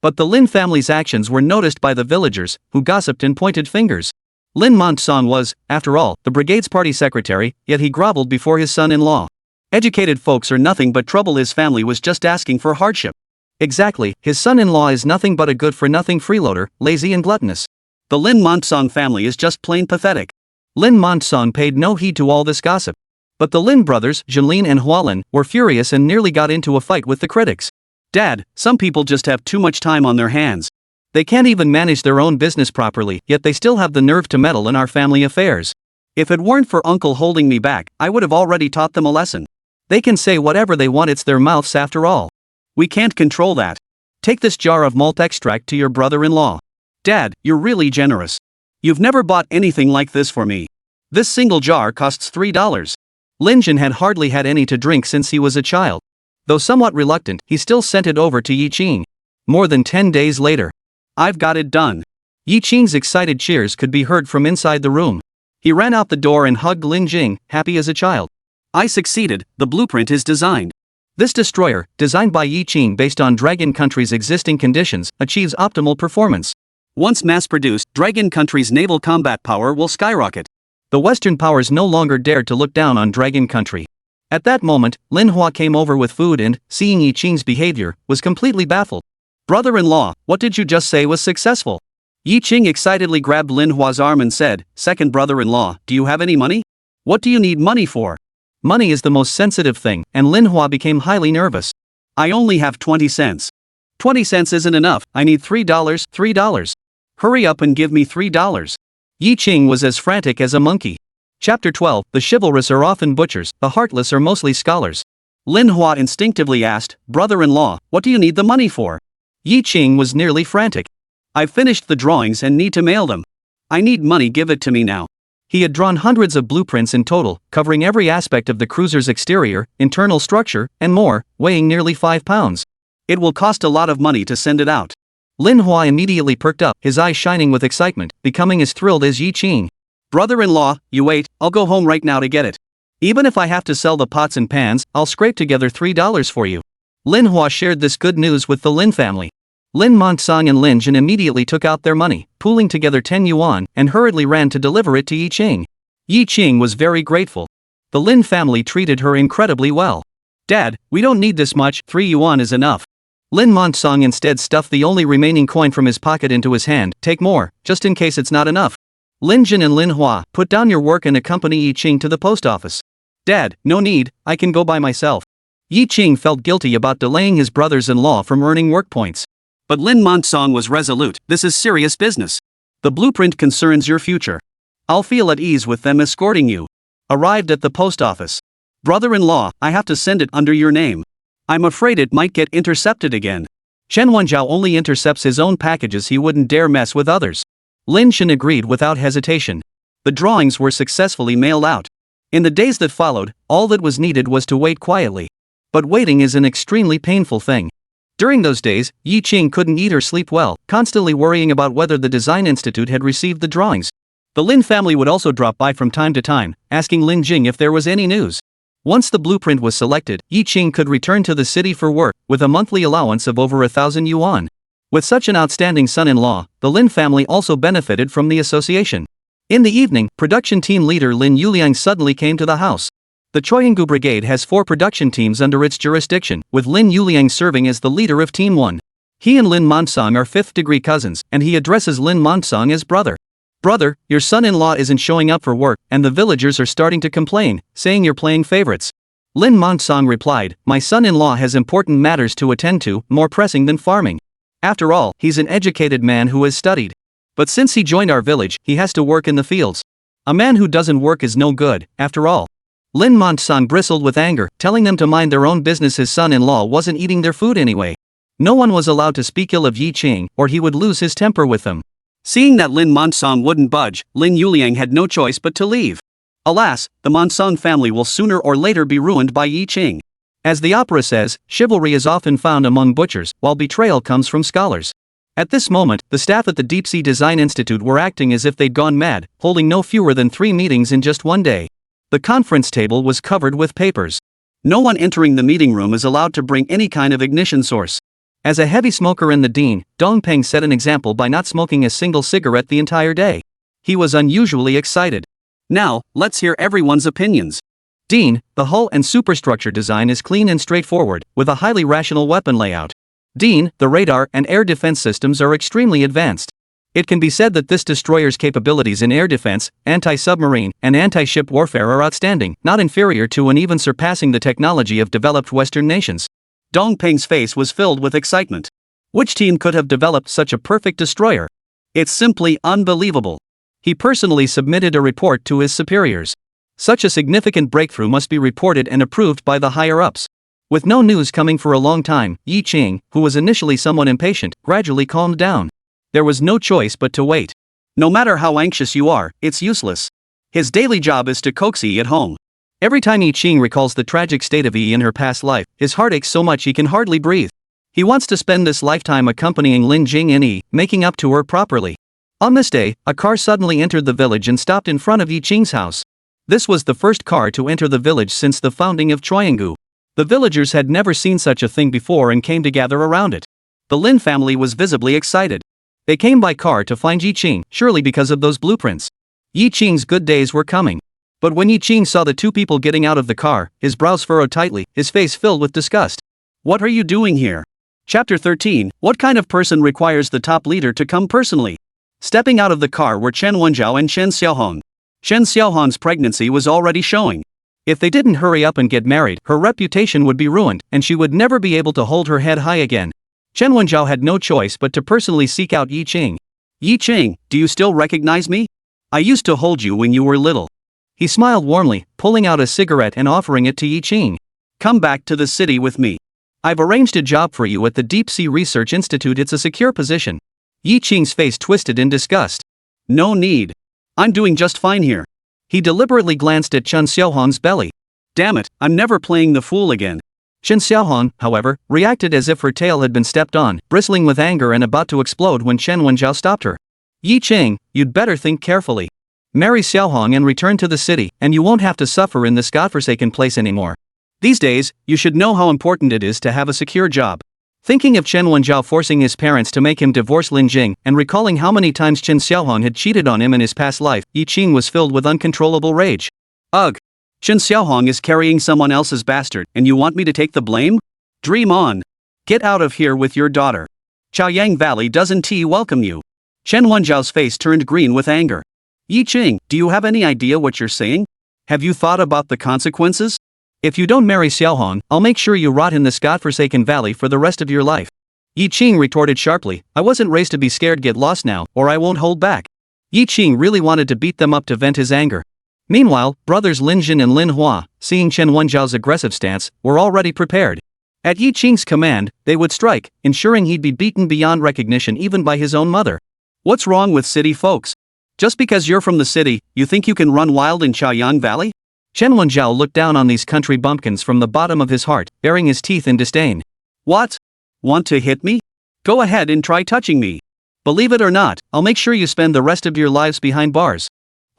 But the Lin family's actions were noticed by the villagers, who gossiped and pointed fingers. Lin Montson was, after all, the brigade's party secretary, yet he groveled before his son-in-law. Educated folks are nothing but trouble, his family was just asking for hardship. Exactly, his son-in-law is nothing but a good-for-nothing freeloader, lazy and gluttonous. The Lin Montson family is just plain pathetic. Lin Montson paid no heed to all this gossip. But the Lin brothers, Jinlin and Hualin, were furious and nearly got into a fight with the critics. Dad, some people just have too much time on their hands. They can't even manage their own business properly, yet they still have the nerve to meddle in our family affairs. If it weren't for Uncle holding me back, I would have already taught them a lesson. They can say whatever they want, it's their mouths after all. We can't control that. Take this jar of malt extract to your brother-in-law. Dad, you're really generous. You've never bought anything like this for me. This single jar costs $3. Lin Jin had hardly had any to drink since he was a child. Though somewhat reluctant, he still sent it over to Yi Qing. More than 10 days later. I've got it done. Yi Qing's excited cheers could be heard from inside the room. He ran out the door and hugged Lin Jing, happy as a child. I succeeded, the blueprint is designed. This destroyer, designed by Yi Qing based on Dragon Country's existing conditions, achieves optimal performance. Once mass-produced, Dragon Country's naval combat power will skyrocket. The Western powers no longer dared to look down on Dragon Country. At that moment, Lin Hua came over with food and, seeing Yi Qing's behavior, was completely baffled. Brother-in-law, what did you just say was successful? Yi Qing excitedly grabbed Lin Hua's arm and said, second brother-in-law, do you have any money? What do you need money for? Money is the most sensitive thing, and Lin Hua became highly nervous. I only have 20 cents. 20 cents isn't enough, I need $3. Hurry up and give me $3. Yi Qing was as frantic as a monkey. Chapter 12, the chivalrous are often butchers, the heartless are mostly scholars. Lin Hua instinctively asked, brother-in-law, what do you need the money for? Yi Qing was nearly frantic. I've finished the drawings and need to mail them. I need money, give it to me now. He had drawn hundreds of blueprints in total, covering every aspect of the cruiser's exterior, internal structure, and more, weighing nearly 5 pounds. It will cost a lot of money to send it out. Lin Hua immediately perked up, his eyes shining with excitement, becoming as thrilled as Yi Qing. Brother-in-law, you wait, I'll go home right now to get it. Even if I have to sell the pots and pans, I'll scrape together $3 for you. Lin Hua shared this good news with the Lin family. Lin Montson and Lin Jin immediately took out their money, pooling together 10 yuan, and hurriedly ran to deliver it to Yi Qing. Yi Qing was very grateful. The Lin family treated her incredibly well. Dad, we don't need this much, 3 yuan is enough. Lin Montson instead stuffed the only remaining coin from his pocket into his hand, take more, just in case it's not enough. Lin Jin and Lin Hua, put down your work and accompany Yi Qing to the post office. Dad, no need, I can go by myself. Yi Qing felt guilty about delaying his brothers-in-law from earning work points. But Lin Montong was resolute. This is serious business. The blueprint concerns your future. I'll feel at ease with them escorting you. Arrived at the post office. Brother-in-law, I have to send it under your name. I'm afraid it might get intercepted again. Chen Wenjiao only intercepts his own packages, he wouldn't dare mess with others. Lin Shen agreed without hesitation. The drawings were successfully mailed out. In the days that followed, all that was needed was to wait quietly. But waiting is an extremely painful thing. During those days, Yi Qing couldn't eat or sleep well, constantly worrying about whether the Design Institute had received the drawings. The Lin family would also drop by from time to time, asking Lin Jing if there was any news. Once the blueprint was selected, Yi Qing could return to the city for work, with a monthly allowance of over 1,000 yuan. With such an outstanding son-in-law, the Lin family also benefited from the association. In the evening, production team leader Lin Yuliang suddenly came to the house. The Choyingu Brigade has 4 production teams under its jurisdiction, with Lin Yuliang serving as the leader of Team 1. He and Lin Montong are 5th-degree cousins, and he addresses Lin Montong as brother. Brother, your son-in-law isn't showing up for work, and the villagers are starting to complain, saying you're playing favorites. Lin Montong replied, my son-in-law has important matters to attend to, more pressing than farming. After all, he's an educated man who has studied. But since he joined our village, he has to work in the fields. A man who doesn't work is no good, after all. Lin Montong bristled with anger, telling them to mind their own business. His son-in-law wasn't eating their food anyway. No one was allowed to speak ill of Yi Qing, or he would lose his temper with them. Seeing that Lin Montong wouldn't budge, Lin Yuliang had no choice but to leave. Alas, the Montong family will sooner or later be ruined by Yi Qing. As the opera says, chivalry is often found among butchers, while betrayal comes from scholars. At this moment, the staff at the Deep Sea Design Institute were acting as if they'd gone mad, holding no fewer than 3 meetings in just one day. The conference table was covered with papers. No one entering the meeting room is allowed to bring any kind of ignition source. As a heavy smoker and the dean, Dong Peng set an example by not smoking a single cigarette the entire day. He was unusually excited. Now, let's hear everyone's opinions. Dean, the hull and superstructure design is clean and straightforward, with a highly rational weapon layout. Dean, the radar and air defense systems are extremely advanced. It can be said that this destroyer's capabilities in air defense, anti-submarine, and anti-ship warfare are outstanding, not inferior to and even surpassing the technology of developed Western nations. Dong Peng's face was filled with excitement. Which team could have developed such a perfect destroyer? It's simply unbelievable. He personally submitted a report to his superiors. Such a significant breakthrough must be reported and approved by the higher-ups. With no news coming for a long time, Yi Qing, who was initially somewhat impatient, gradually calmed down. There was no choice but to wait. No matter how anxious you are, it's useless. His daily job is to coax Yi at home. Every time Yi Qing recalls the tragic state of Yi in her past life, his heart aches so much he can hardly breathe. He wants to spend this lifetime accompanying Lin Jing and Yi, making up to her properly. On this day, a car suddenly entered the village and stopped in front of Yi Qing's house. This was the first car to enter the village since the founding of Choyingu. The villagers had never seen such a thing before and came to gather around it. The Lin family was visibly excited. They came by car to find Yi Qing, surely because of those blueprints. Yi Qing's good days were coming. But when Yi Qing saw the 2 people getting out of the car, his brows furrowed tightly, his face filled with disgust. What are you doing here? Chapter 13, what kind of person requires the top leader to come personally? Stepping out of the car were Chen Wenjiao and Chen Xiaohong. Chen Xiaohong's pregnancy was already showing. If they didn't hurry up and get married, her reputation would be ruined, and she would never be able to hold her head high again. Chen Wenjiao had no choice but to personally seek out Yi Qing. Yi Qing, do you still recognize me? I used to hold you when you were little. He smiled warmly, pulling out a cigarette and offering it to Yi Qing. Come back to the city with me. I've arranged a job for you at the Deep Sea Research Institute. It's a secure position. Yi Qing's face twisted in disgust. No need. I'm doing just fine here. He deliberately glanced at Chen Xiaohong's belly. Damn it, I'm never playing the fool again. Chen Xiaohong, however, reacted as if her tail had been stepped on, bristling with anger and about to explode when Chen Wenjiao stopped her. Yi Qing, you'd better think carefully. Marry Xiaohong and return to the city, and you won't have to suffer in this godforsaken place anymore. These days, you should know how important it is to have a secure job. Thinking of Chen Wenjiao forcing his parents to make him divorce Lin Jing, and recalling how many times Chen Xiaohong had cheated on him in his past life, Yi Qing was filled with uncontrollable rage. Ugh! Chen Xiaohong is carrying someone else's bastard, and you want me to take the blame? Dream on! Get out of here with your daughter. Chaoyang Valley doesn't welcome you. Chen Wenjiao's face turned green with anger. Yi Qing, do you have any idea what you're saying? Have you thought about the consequences? If you don't marry Xiaohong, I'll make sure you rot in this godforsaken valley for the rest of your life. Yi Qing retorted sharply, I wasn't raised to be scared. Get lost now, or I won't hold back. Yi Qing really wanted to beat them up to vent his anger. Meanwhile, brothers Lin Jin and Lin Hua, seeing Chen Wenjiao's aggressive stance, were already prepared. At Yi Qing's command, they would strike, ensuring he'd be beaten beyond recognition even by his own mother. What's wrong with city folks? Just because you're from the city, you think you can run wild in Chaoyang Valley? Chen Wenjiao looked down on these country bumpkins from the bottom of his heart, baring his teeth in disdain. What? Want to hit me? Go ahead and try touching me. Believe it or not, I'll make sure you spend the rest of your lives behind bars.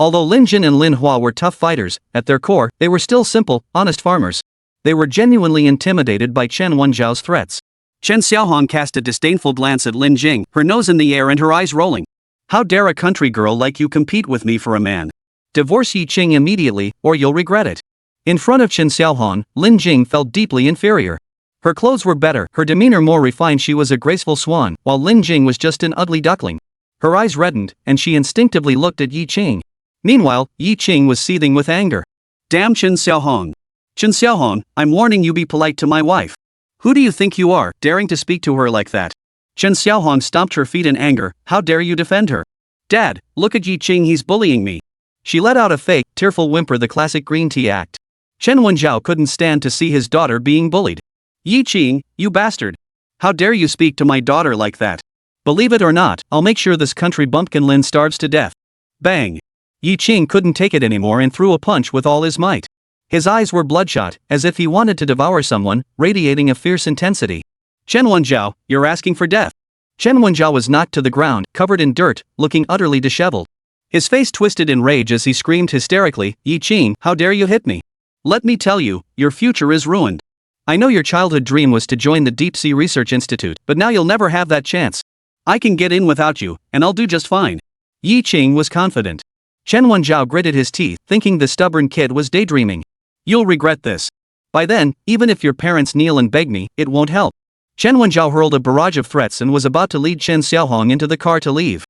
Although Lin Jin and Lin Hua were tough fighters, at their core, they were still simple, honest farmers. They were genuinely intimidated by Chen Wenjiao's threats. Chen Xiaohong cast a disdainful glance at Lin Jing, her nose in the air and her eyes rolling. How dare a country girl like you compete with me for a man? Divorce Yi Qing immediately, or you'll regret it. In front of Chen Xiaohong, Lin Jing felt deeply inferior. Her clothes were better, her demeanor more refined. She was a graceful swan, while Lin Jing was just an ugly duckling. Her eyes reddened, and she instinctively looked at Yi Qing. Meanwhile, Yi Qing was seething with anger. Damn Chen Xiaohong. Chen Xiaohong, I'm warning you, be polite to my wife. Who do you think you are, daring to speak to her like that? Chen Xiaohong stomped her feet in anger. How dare you defend her? Dad, look at Yi Qing, he's bullying me. She let out a fake, tearful whimper, the classic green tea act. Chen Wenjiao couldn't stand to see his daughter being bullied. Yi Qing, you bastard. How dare you speak to my daughter like that? Believe it or not, I'll make sure this country bumpkin Lin starves to death. Bang. Yi Qing couldn't take it anymore and threw a punch with all his might. His eyes were bloodshot, as if he wanted to devour someone, radiating a fierce intensity. Chen Wenjiao, you're asking for death. Chen Wenjiao was knocked to the ground, covered in dirt, looking utterly disheveled. His face twisted in rage as he screamed hysterically, Yi Qing, how dare you hit me? Let me tell you, your future is ruined. I know your childhood dream was to join the Deep Sea Research Institute, but now you'll never have that chance. I can get in without you, and I'll do just fine. Yi Qing was confident. Chen Wenjiao gritted his teeth, thinking the stubborn kid was daydreaming. You'll regret this. By then, even if your parents kneel and beg me, it won't help. Chen Wenjiao hurled a barrage of threats and was about to lead Chen Xiaohong into the car to leave.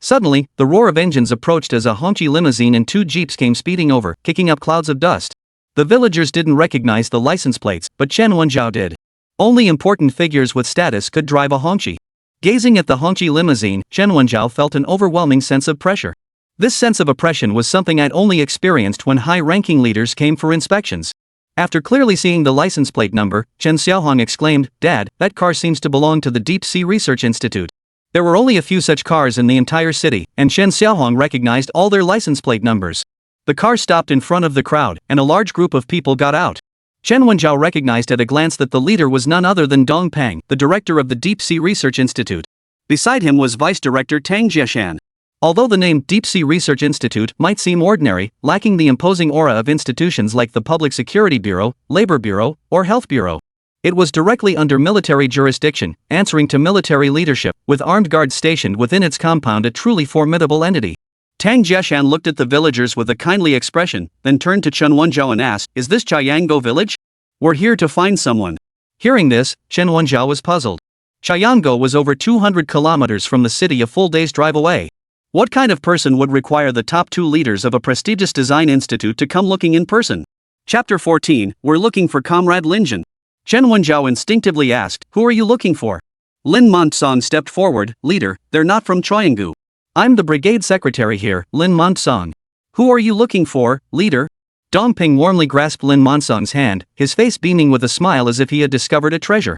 Suddenly, the roar of engines approached as a Hongqi limousine and two jeeps came speeding over, kicking up clouds of dust. The villagers didn't recognize the license plates, but Chen Wenjiao did. Only important figures with status could drive a Hongqi. Gazing at the Hongqi limousine, Chen Wenjiao felt an overwhelming sense of pressure. This sense of oppression was something I'd only experienced when high-ranking leaders came for inspections. After clearly seeing the license plate number, Chen Xiaohong exclaimed, Dad, that car seems to belong to the Deep Sea Research Institute. There were only a few such cars in the entire city, and Chen Xiaohong recognized all their license plate numbers. The car stopped in front of the crowd, and a large group of people got out. Chen Wenjiao recognized at a glance that the leader was none other than Dong Pang, the director of the Deep Sea Research Institute. Beside him was Vice Director Tang Jiashan. Although the name Deep Sea Research Institute might seem ordinary, lacking the imposing aura of institutions like the Public Security Bureau, Labor Bureau, or Health Bureau, it was directly under military jurisdiction, answering to military leadership, with armed guards stationed within its compound, a truly formidable entity. Tang Jiashan looked at the villagers with a kindly expression, then turned to Chen Wenjiao and asked, Is this Chayango village? We're here to find someone. Hearing this, Chen Wenjiao was puzzled. Chayango was over 200 kilometers from the city, a full day's drive away. What kind of person would require the top two leaders of a prestigious design institute to come looking in person? Chapter 14, We're looking for Comrade Lin Jin. Chen Wenjiao instinctively asked, Who are you looking for? Lin Montsong stepped forward, Leader, they're not from Choyanggu. I'm the brigade secretary here, Lin Montsong. Who are you looking for, Leader? Dongping warmly grasped Lin Montsong's hand, his face beaming with a smile as if he had discovered a treasure.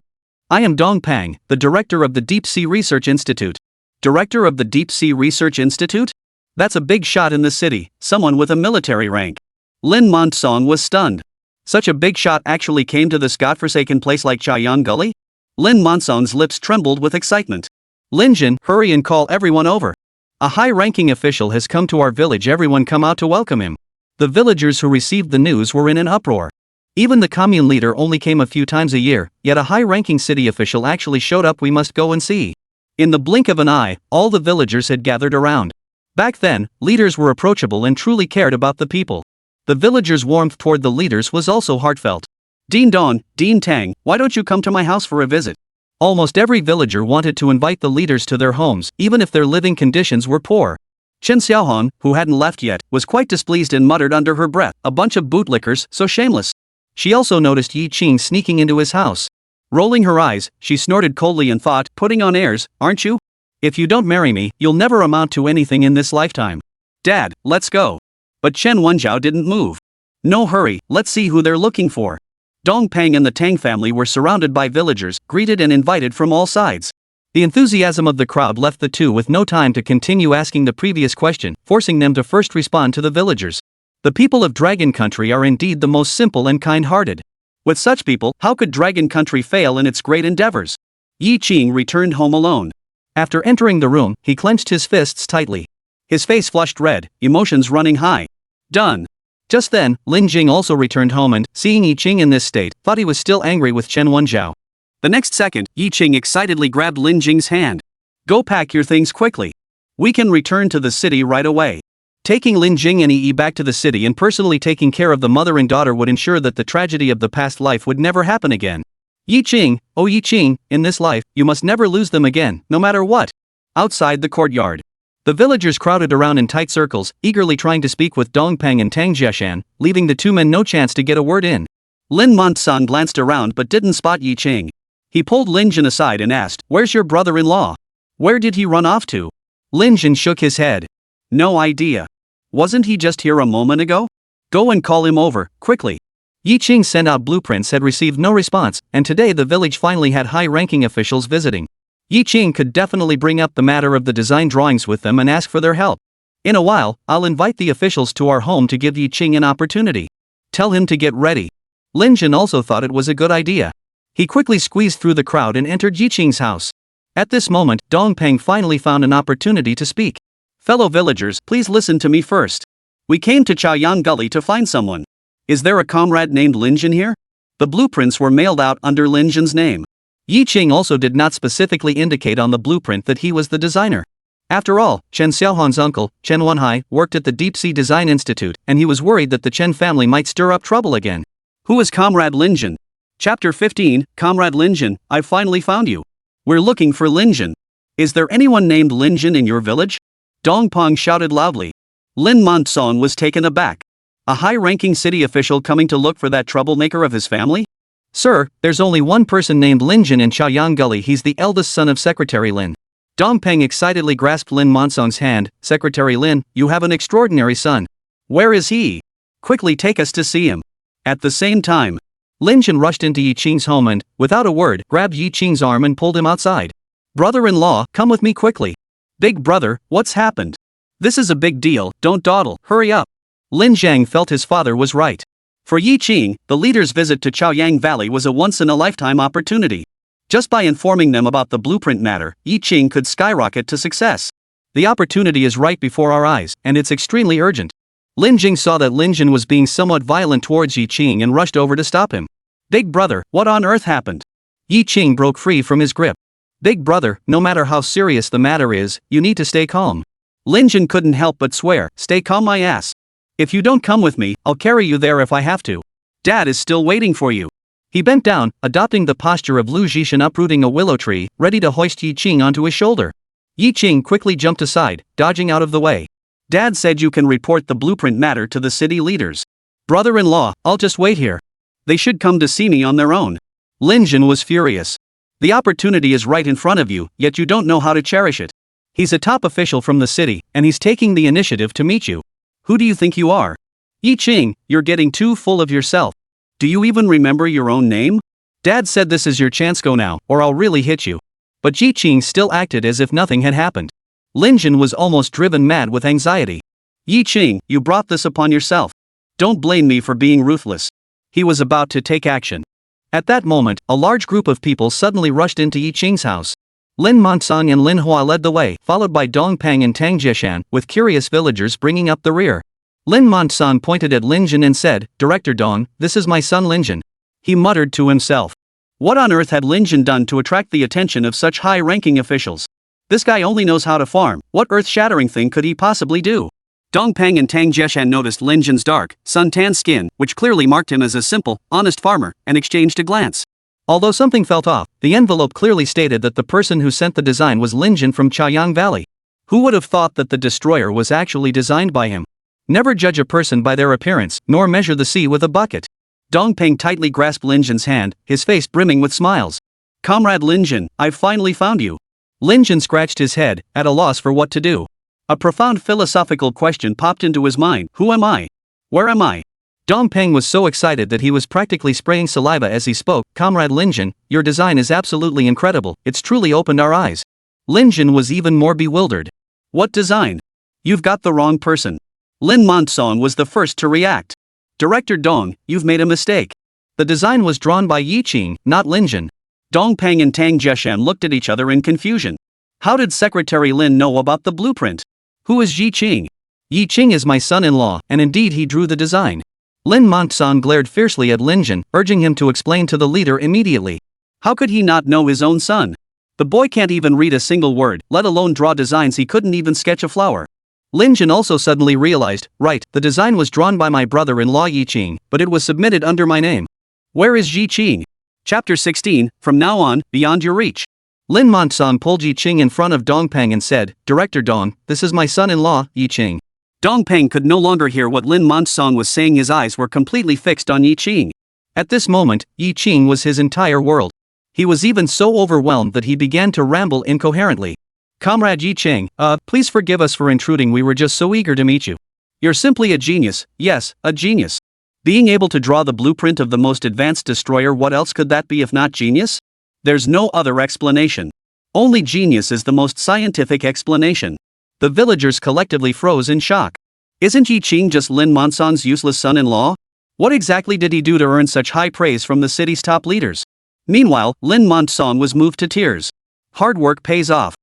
I am Dongpang, the director of the Deep Sea Research Institute. Director of the Deep Sea Research Institute? That's a big shot in the city, someone with a military rank. Lin Montsong was stunned. Such a big shot actually came to this godforsaken place like Chaoyang Gully? Lin Montsong's lips trembled with excitement. Lin Jin, hurry and call everyone over. A high-ranking official has come to our village, everyone come out to welcome him. The villagers who received the news were in an uproar. Even the commune leader only came a few times a year, yet a high-ranking city official actually showed up. We must go and see. In the blink of an eye, all the villagers had gathered around. Back then, leaders were approachable and truly cared about the people. The villagers' warmth toward the leaders was also heartfelt. Dean Don, Dean Tang, why don't you come to my house for a visit? Almost every villager wanted to invite the leaders to their homes, even if their living conditions were poor. Chen Xiaohong, who hadn't left yet, was quite displeased and muttered under her breath, "A bunch of bootlickers, so shameless." She also noticed Yi Qing sneaking into his house. Rolling her eyes, she snorted coldly and thought, "Putting on airs, aren't you? If you don't marry me, you'll never amount to anything in this lifetime. Dad, let's go." But Chen Wenjiao didn't move. "No hurry, let's see who they're looking for." Dong Pang and the Tang family were surrounded by villagers, greeted and invited from all sides. The enthusiasm of the crowd left the two with no time to continue asking the previous question, forcing them to first respond to the villagers. The people of Dragon Country are indeed the most simple and kind-hearted. With such people, how could Dragon Country fail in its great endeavors? Yi Qing returned home alone. After entering the room, he clenched his fists tightly. His face flushed red, emotions running high. Done. Just then, Lin Jing also returned home and, seeing Yi Qing in this state, thought he was still angry with Chen Wenjiao. The next second, Yi Qing excitedly grabbed Lin Jing's hand. "Go pack your things quickly. We can return to the city right away." Taking Lin Jing and Yi back to the city and personally taking care of the mother and daughter would ensure that the tragedy of the past life would never happen again. Yi Qing, oh Yi Qing, in this life, you must never lose them again, no matter what. Outside the courtyard. The villagers crowded around in tight circles, eagerly trying to speak with Dongpeng and Tang Jiashan, leaving the two men no chance to get a word in. Lin Montsan glanced around but didn't spot Yi Qing. He pulled Lin Jin aside and asked, "Where's your brother-in-law? Where did he run off to?" Lin Jin shook his head. "No idea. Wasn't he just here a moment ago? Go and call him over, quickly." Yi Qing sent out blueprints had received no response, and today the village finally had high-ranking officials visiting. Yi Qing could definitely bring up the matter of the design drawings with them and ask for their help. "In a while, I'll invite the officials to our home to give Yi Qing an opportunity. Tell him to get ready." Lin Jin also thought it was a good idea. He quickly squeezed through the crowd and entered Yi Qing's house. At this moment, Dongpeng finally found an opportunity to speak. "Fellow villagers, please listen to me first. We came to Chaoyang Gully to find someone. Is there a comrade named Lin Jin here?" The blueprints were mailed out under Lin Jin's name. Yi Qing also did not specifically indicate on the blueprint that he was the designer. After all, Chen Xiaohong's uncle, Chen Wenhai, worked at the Deep Sea Design Institute, and he was worried that the Chen family might stir up trouble again. Who is Comrade Lin Jin? Chapter 15, Comrade Lin Jin, I've finally found you. We're looking for Lin Jin. Is there anyone named Lin Jin in your village? Dongpeng shouted loudly. Lin Montson was taken aback. A high-ranking city official coming to look for that troublemaker of his family? "Sir, there's only one person named Lin Jin in Chaoyang Gully. He's the eldest son of Secretary Lin." Dongpeng excitedly grasped Lin Monsong's hand. "Secretary Lin, you have an extraordinary son. Where is he? Quickly take us to see him." At the same time, Lin Jin rushed into Yi Qing's home and, without a word, grabbed Yi Qing's arm and pulled him outside. "Brother-in-law, come with me quickly." "Big brother, what's happened? This is a big deal, don't dawdle, hurry up." Lin Zhang felt his father was right. For Yi Qing, the leader's visit to Chaoyang Valley was a once-in-a-lifetime opportunity. Just by informing them about the blueprint matter, Yi Qing could skyrocket to success. The opportunity is right before our eyes, and it's extremely urgent. Lin Jing saw that Lin Jin was being somewhat violent towards Yi Qing and rushed over to stop him. "Big brother, what on earth happened?" Yi Qing broke free from his grip. "Big brother, no matter how serious the matter is, you need to stay calm." Lin Jin couldn't help but swear, "Stay calm my ass. If you don't come with me, I'll carry you there if I have to. Dad is still waiting for you." He bent down, adopting the posture of Lu Zhishan uprooting a willow tree, ready to hoist Yi Qing onto his shoulder. Yi Qing quickly jumped aside, dodging out of the way. "Dad said you can report the blueprint matter to the city leaders. Brother-in-law, I'll just wait here. They should come to see me on their own." Lin Jin was furious. "The opportunity is right in front of you, yet you don't know how to cherish it. He's a top official from the city, and he's taking the initiative to meet you. Who do you think you are? Yi Qing, you're getting too full of yourself. Do you even remember your own name? Dad said this is your chance, go now, or I'll really hit you." But Yi Qing still acted as if nothing had happened. Lin Jin was almost driven mad with anxiety. "Yi Qing, you brought this upon yourself. Don't blame me for being ruthless." He was about to take action. At that moment, a large group of people suddenly rushed into Yi Qing's house. Lin Montong and Lin Hua led the way, followed by Dongpeng and Tang Jiashan, with curious villagers bringing up the rear. Lin Montong pointed at Lin Jin and said, "Director Dong, this is my son Lin Jin." He muttered to himself. What on earth had Lin Jin done to attract the attention of such high-ranking officials? This guy only knows how to farm. What earth-shattering thing could he possibly do? Dongpeng and Tang Jiashan noticed Lin Jin's dark, sun-tanned skin, which clearly marked him as a simple, honest farmer, and exchanged a glance. Although something felt off, the envelope clearly stated that the person who sent the design was Lin Jin from Chaoyang Valley. Who would have thought that the destroyer was actually designed by him? Never judge a person by their appearance, nor measure the sea with a bucket. Dongpeng tightly grasped Lin Jin's hand, his face brimming with smiles. Comrade Lin Jin, I've finally found you. Lin Jin scratched his head, at a loss for what to do. A profound philosophical question popped into his mind. Who am I? Where am I? Dongpeng was so excited that he was practically spraying saliva as he spoke. Comrade Lin Jin, your design is absolutely incredible, it's truly opened our eyes. Lin Jin was even more bewildered. What design? You've got the wrong person. Lin Montsong was the first to react. Director Dong, you've made a mistake. The design was drawn by Yi Qing, not Lin Jin. Dongpeng and Tang Jieshan looked at each other in confusion. How did Secretary Lin know about the blueprint? Who is Yi Qing? Yi Qing is my son-in-law, and indeed he drew the design. Lin Montsong glared fiercely at Lin Jin, urging him to explain to the leader immediately. How could he not know his own son? The boy can't even read a single word, let alone draw designs. He couldn't even sketch a flower. Lin Jin also suddenly realized, right, the design was drawn by my brother-in-law Yi Qing, but it was submitted under my name. Where is Yi Qing? Chapter 16, from now on, beyond your reach. Lin Montsong pulled Yi Qing in front of Dongpeng and said, Director Dong, this is my son-in-law, Yi Qing. Dongpeng could no longer hear what Lin Montsong was saying. His eyes were completely fixed on Yi Qing. At this moment, Yi Qing was his entire world. He was even so overwhelmed that he began to ramble incoherently. Comrade Yi Qing, please forgive us for intruding. We were just so eager to meet you. You're simply a genius, yes, a genius. Being able to draw the blueprint of the most advanced destroyer, what else could that be if not genius? There's no other explanation. Only genius is the most scientific explanation. The villagers collectively froze in shock. Isn't Yi Qing just Lin Montsong's useless son-in-law? What exactly did he do to earn such high praise from the city's top leaders? Meanwhile, Lin Montsong was moved to tears. Hard work pays off.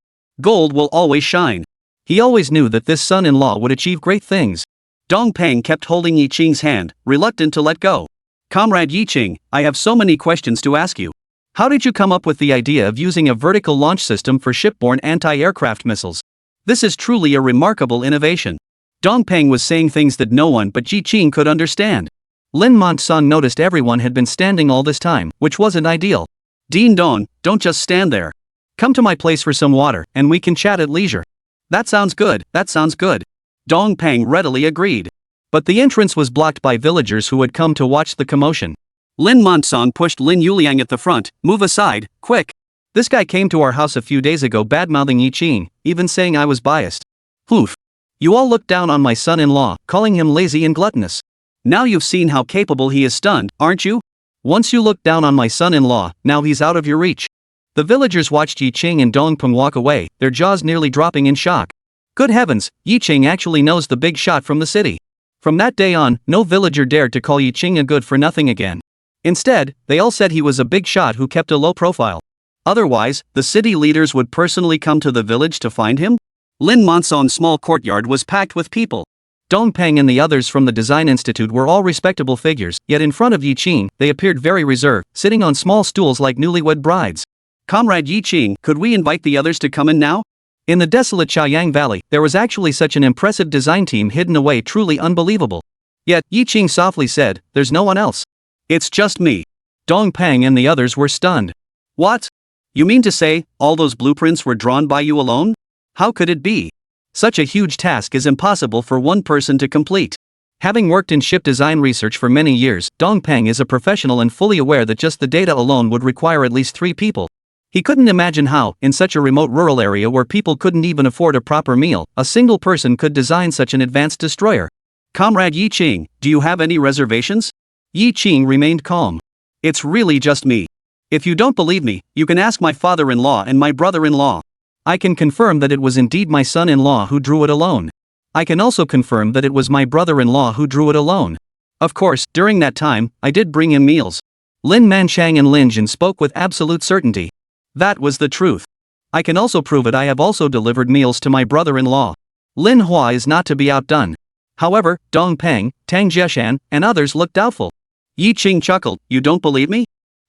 Gold will always shine. He always knew that this son-in-law would achieve great things. Dongpeng kept holding Yi Qing's hand, reluctant to let go. Comrade Yi Qing, I have so many questions to ask you. How did you come up with the idea of using a vertical launch system for shipborne anti-aircraft missiles? This is truly a remarkable innovation. Dongpeng was saying things that no one but Yi Qing could understand. Lin Montsong noticed everyone had been standing all this time, which wasn't ideal. Dean Dong, don't just stand there. Come to my place for some water, and we can chat at leisure. That sounds good, that sounds good. Dongpeng readily agreed. But the entrance was blocked by villagers who had come to watch the commotion. Lin Montsong pushed Lin Yuliang at the front. Move aside, quick. This guy came to our house a few days ago badmouthing Yi Qing, even saying I was biased. Oof. You all looked down on my son-in-law, calling him lazy and gluttonous. Now you've seen how capable he is. Stunned, aren't you? Once you looked down on my son-in-law, now he's out of your reach. The villagers watched Yi Qing and Dongpeng walk away, their jaws nearly dropping in shock. Good heavens, Yi Qing actually knows the big shot from the city. From that day on, no villager dared to call Yi Qing a good-for-nothing again. Instead, they all said he was a big shot who kept a low profile. Otherwise, the city leaders would personally come to the village to find him? Lin Montsong's small courtyard was packed with people. Dongpeng and the others from the Design Institute were all respectable figures, yet in front of Yi Qing, they appeared very reserved, sitting on small stools like newlywed brides. Comrade Yi Qing, could we invite the others to come in now? In the desolate Chaoyang Valley, there was actually such an impressive design team hidden away, truly unbelievable. Yet, Yi Qing softly said, there's no one else. It's just me. Dongpeng and the others were stunned. What? You mean to say, all those blueprints were drawn by you alone? How could it be? Such a huge task is impossible for one person to complete. Having worked in ship design research for many years, Dongpeng is a professional and fully aware that just the data alone would require at least 3 people. He couldn't imagine how, in such a remote rural area where people couldn't even afford a proper meal, a single person could design such an advanced destroyer. Comrade Yi Qing, do you have any reservations? Yi Qing remained calm. It's really just me. If you don't believe me, you can ask my father-in-law and my brother-in-law. I can confirm that it was indeed my son-in-law who drew it alone. I can also confirm that it was my brother-in-law who drew it alone. Of course, during that time, I did bring him meals. Lin Manchang and Lin Jin spoke with absolute certainty. That was the truth. I can also prove it. I have also delivered meals to my brother-in-law. Lin Hua is not to be outdone. However, Dongpeng, Tang Jieshan, and others looked doubtful. Yi Qing chuckled, you don't believe me?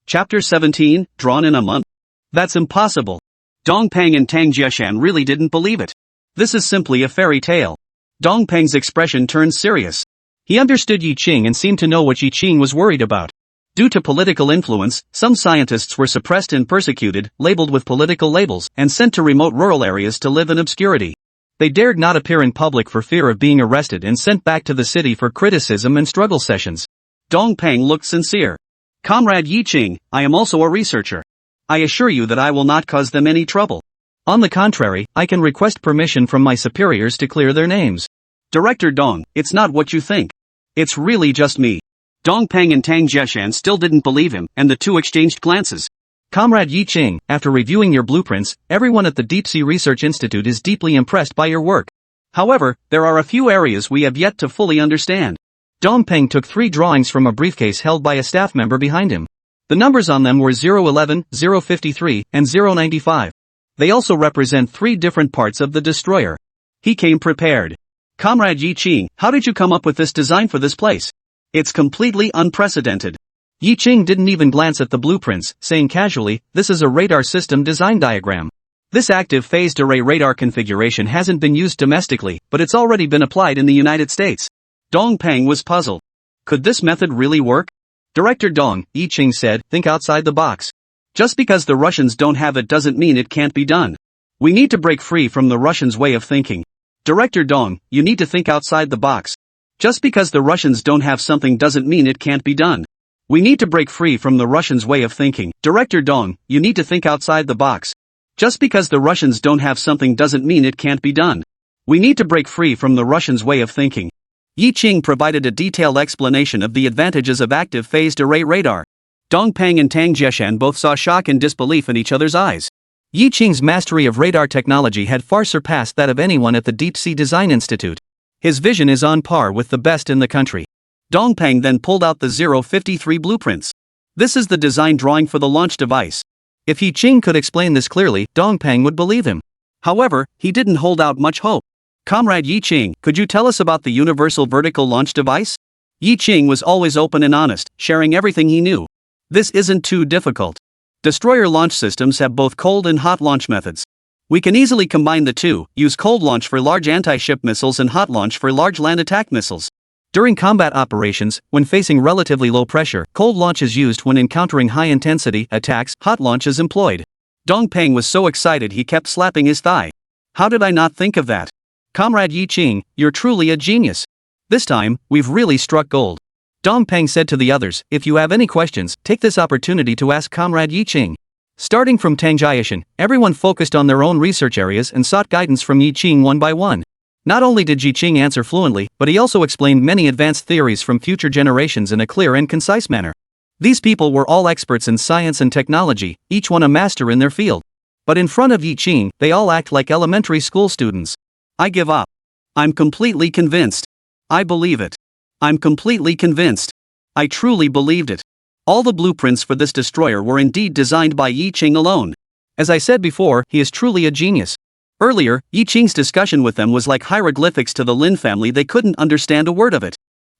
Chapter 17, drawn in a month? That's impossible. Dongpeng and Tang Jieshan really didn't believe it. This is simply a fairy tale. Dongpeng's expression turned serious. He understood Yi Qing and seemed to know what Yi Qing was worried about. Due to political influence, some scientists were suppressed and persecuted, labeled with political labels, and sent to remote rural areas to live in obscurity. They dared not appear in public for fear of being arrested and sent back to the city for criticism and struggle sessions. Dongpeng looked sincere. Comrade Yiqing, I am also a researcher. I assure you that I will not cause them any trouble. On the contrary, I can request permission from my superiors to clear their names. Director Dong, it's not what you think. It's really just me. Dongpeng and Tang Jieshan still didn't believe him, and the two exchanged glances. Comrade Yiqing, after reviewing your blueprints, everyone at the Deep Sea Research Institute is deeply impressed by your work. However, there are a few areas we have yet to fully understand. Dongpeng took 3 drawings from a briefcase held by a staff member behind him. The numbers on them were 011, 053, and 095. They also represent 3 different parts of the destroyer. He came prepared. Comrade Yiqing, how did you come up with this design for this place? It's completely unprecedented. Yiqing didn't even glance at the blueprints, saying casually, this is a radar system design diagram. This active phased array radar configuration hasn't been used domestically, but it's already been applied in the United States. Dongpeng was puzzled. Could this method really work? Director Dong, Yiqing said, think outside the box. Just because the Russians don't have it doesn't mean it can't be done. We need to break free from the Russians' way of thinking. Director Dong, you need to think outside the box. Just because the Russians don't have something doesn't mean it can't be done. We need to break free from the Russians' way of thinking. Director Dong, you need to think outside the box. Just because the Russians don't have something doesn't mean it can't be done. We need to break free from the Russians' way of thinking. Yiqing provided a detailed explanation of the advantages of active phased array radar. Dongpeng and Tang Jieshan both saw shock and disbelief in each other's eyes. Yiqing's mastery of radar technology had far surpassed that of anyone at the Deep Sea Design Institute. His vision is on par with the best in the country. Dongpeng then pulled out the 053 blueprints. This is the design drawing for the launch device. If Yiqing could explain this clearly, Dongpeng would believe him. However, he didn't hold out much hope. Comrade Yiqing, could you tell us about the universal vertical launch device? Yiqing was always open and honest, sharing everything he knew. This isn't too difficult. Destroyer launch systems have both cold and hot launch methods. We can easily combine the two, use cold launch for large anti-ship missiles and hot launch for large land attack missiles. During combat operations, when facing relatively low pressure, cold launch is used. When encountering high-intensity attacks, hot launch is employed. Dongpeng was so excited he kept slapping his thigh. How did I not think of that? Comrade Yiqing, you're truly a genius. This time, we've really struck gold. Dongpeng said to the others, if you have any questions, take this opportunity to ask Comrade Yiqing. Starting from Tang Jieshan, everyone focused on their own research areas and sought guidance from Yiqing one by one. Not only did Yiqing answer fluently, but he also explained many advanced theories from future generations in a clear and concise manner. These people were all experts in science and technology, each one a master in their field. But in front of Yiqing, they all act like elementary school students. I give up. I'm completely convinced. I believe it. I'm completely convinced. I truly believed it. All the blueprints for this destroyer were indeed designed by Yiqing alone. As I said before, he is truly a genius. Earlier, Yiqing's discussion with them was like hieroglyphics to the Lin family. They couldn't understand a word of it.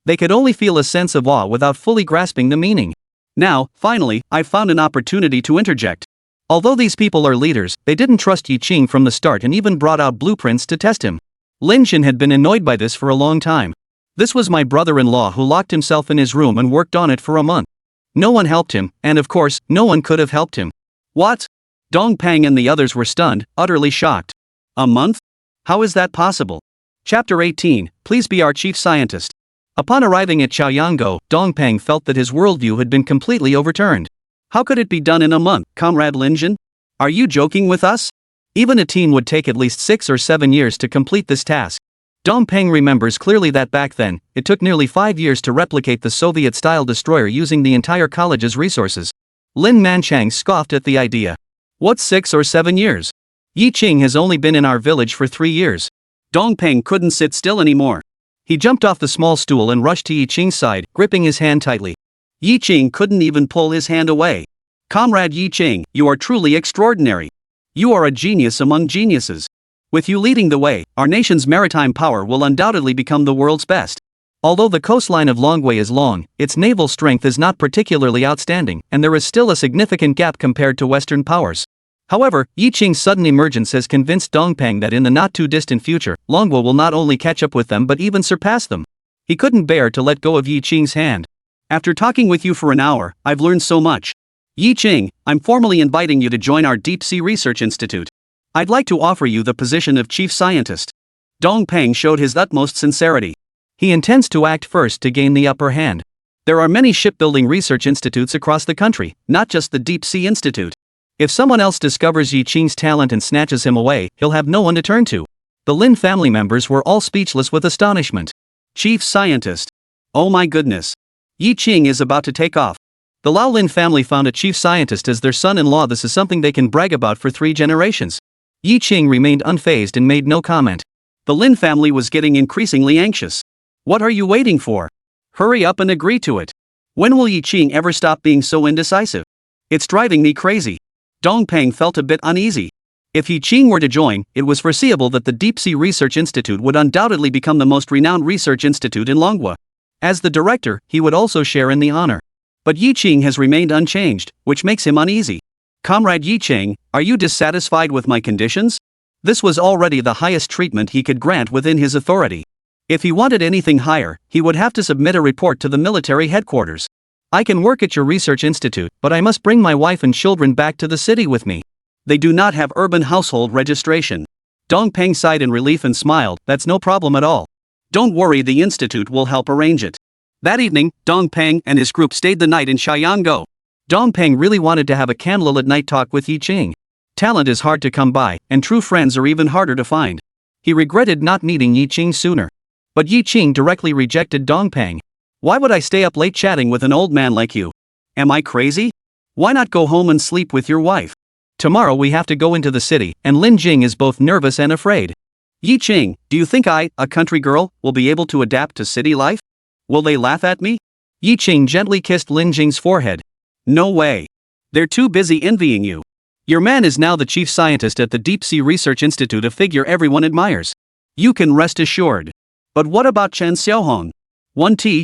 They could only feel a sense of awe without fully grasping the meaning. Now, finally, I've found an opportunity to interject. Although these people are leaders, they didn't trust Yiqing from the start and even brought out blueprints to test him. Lin Xin had been annoyed by this for a long time. This was my brother-in-law who locked himself in his room and worked on it for a month. No one helped him, and of course, no one could have helped him. What? Dongpeng and the others were stunned, utterly shocked. A month? How is that possible? Chapter 18, Please be our chief scientist. Upon arriving at Chaoyanggo, Dongpeng felt that his worldview had been completely overturned. How could it be done in a month, Comrade Lin Xin? Are you joking with us? Even a team would take at least 6 or 7 years to complete this task. Dongpeng remembers clearly that back then, it took nearly 5 years to replicate the Soviet-style destroyer using the entire college's resources. Lin Manchang scoffed at the idea. What's 6 or 7 years? Yiqing has only been in our village for 3 years. Dongpeng couldn't sit still anymore. He jumped off the small stool and rushed to Yiqing's side, gripping his hand tightly. Yiqing couldn't even pull his hand away. Comrade Yiqing, you are truly extraordinary. You are a genius among geniuses. With you leading the way, our nation's maritime power will undoubtedly become the world's best. Although the coastline of Longwei is long, its naval strength is not particularly outstanding, and there is still a significant gap compared to Western powers. However, Yiqing's sudden emergence has convinced Dongpeng that in the not-too-distant future, Longwo will not only catch up with them but even surpass them. He couldn't bear to let go of Yiqing's hand. After talking with you for an hour, I've learned so much. Yiqing, I'm formally inviting you to join our Deep Sea Research Institute. I'd like to offer you the position of chief scientist. Dong Peng showed his utmost sincerity. He intends to act first to gain the upper hand. There are many shipbuilding research institutes across the country, not just the Deep Sea Institute. If someone else discovers Yi Qing's talent and snatches him away, he'll have no one to turn to. The Lin family members were all speechless with astonishment. Chief Scientist. Oh my goodness. Yi Qing is about to take off. The Lao Lin family found a chief scientist as their son-in-law. This is something they can brag about for 3 generations. Yi Qing remained unfazed and made no comment. The Lin family was getting increasingly anxious. What are you waiting for? Hurry up and agree to it. When will Yi Qing ever stop being so indecisive? It's driving me crazy. Dong Peng felt a bit uneasy. If Yi Qing were to join, it was foreseeable that the Deep Sea Research Institute would undoubtedly become the most renowned research institute in Manhwa. As the director, he would also share in the honor. But Yi Qing has remained unchanged, which makes him uneasy. Comrade Yi Qing, are you dissatisfied with my conditions? This was already the highest treatment he could grant within his authority. If he wanted anything higher, he would have to submit a report to the military headquarters. I can work at your research institute, but I must bring my wife and children back to the city with me. They do not have urban household registration. Dong Peng sighed in relief and smiled. That's no problem at all. Don't worry, the institute will help arrange it. That evening, Dong Peng and his group stayed the night in Xianggo. Dong Peng really wanted to have a candlelit night talk with Yi Qing. Talent is hard to come by, and true friends are even harder to find. He regretted not meeting Yi Qing sooner. But Yi Qing directly rejected Dong Peng. Why would I stay up late chatting with an old man like you? Am I crazy? Why not go home and sleep with your wife? Tomorrow we have to go into the city, and Lin Jing is both nervous and afraid. Yi Qing, do you think I, a country girl, will be able to adapt to city life? Will they laugh at me? Yi Qing gently kissed Lin Jing's forehead. No way. They're too busy envying you. Your man is now the chief scientist at the Deep Sea Research Institute, a figure everyone admires. You can rest assured. But what about Chen Xiaohong?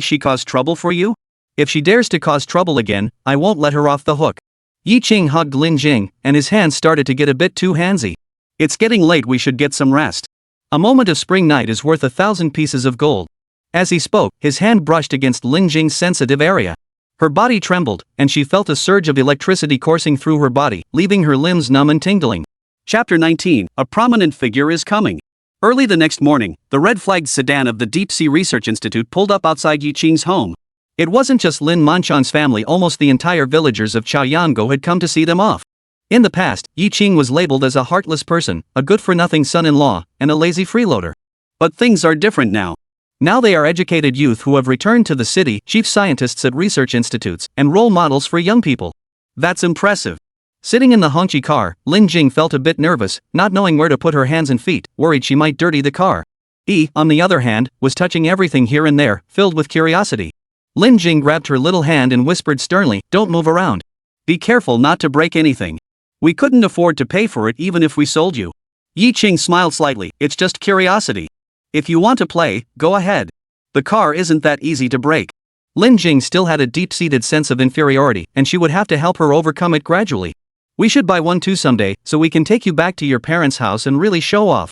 She caused trouble for you? If she dares to cause trouble again, I won't let her off the hook. Yi Qing hugged Lin Jing, and his hands started to get a bit too handsy. It's getting late, we should get some rest. A moment of spring night is worth 1,000 pieces of gold. As he spoke, his hand brushed against Lin Jing's sensitive area. Her body trembled, and she felt a surge of electricity coursing through her body, leaving her limbs numb and tingling. Chapter 19, a prominent figure is coming. Early the next morning, the red-flagged sedan of the Deep Sea Research Institute pulled up outside Yi Qing's home. It wasn't just Lin Manchan's family, almost the entire villagers of Chaoyanggo had come to see them off. In the past, Yi Qing was labeled as a heartless person, a good-for-nothing son-in-law, and a lazy freeloader. But things are different now. Now they are educated youth who have returned to the city, chief scientists at research institutes, and role models for young people. That's impressive. Sitting in the Hongqi car, Lin Jing felt a bit nervous, not knowing where to put her hands and feet, worried she might dirty the car. Yi, on the other hand, was touching everything here and there, filled with curiosity. Lin Jing grabbed her little hand and whispered sternly, "Don't move around. Be careful not to break anything. We couldn't afford to pay for it even if we sold you." Yi Qing smiled slightly. "It's just curiosity. If you want to play, go ahead. The car isn't that easy to break." Lin Jing still had a deep-seated sense of inferiority, and she would have to help her overcome it gradually. "We should buy one too someday, so we can take you back to your parents' house and really show off."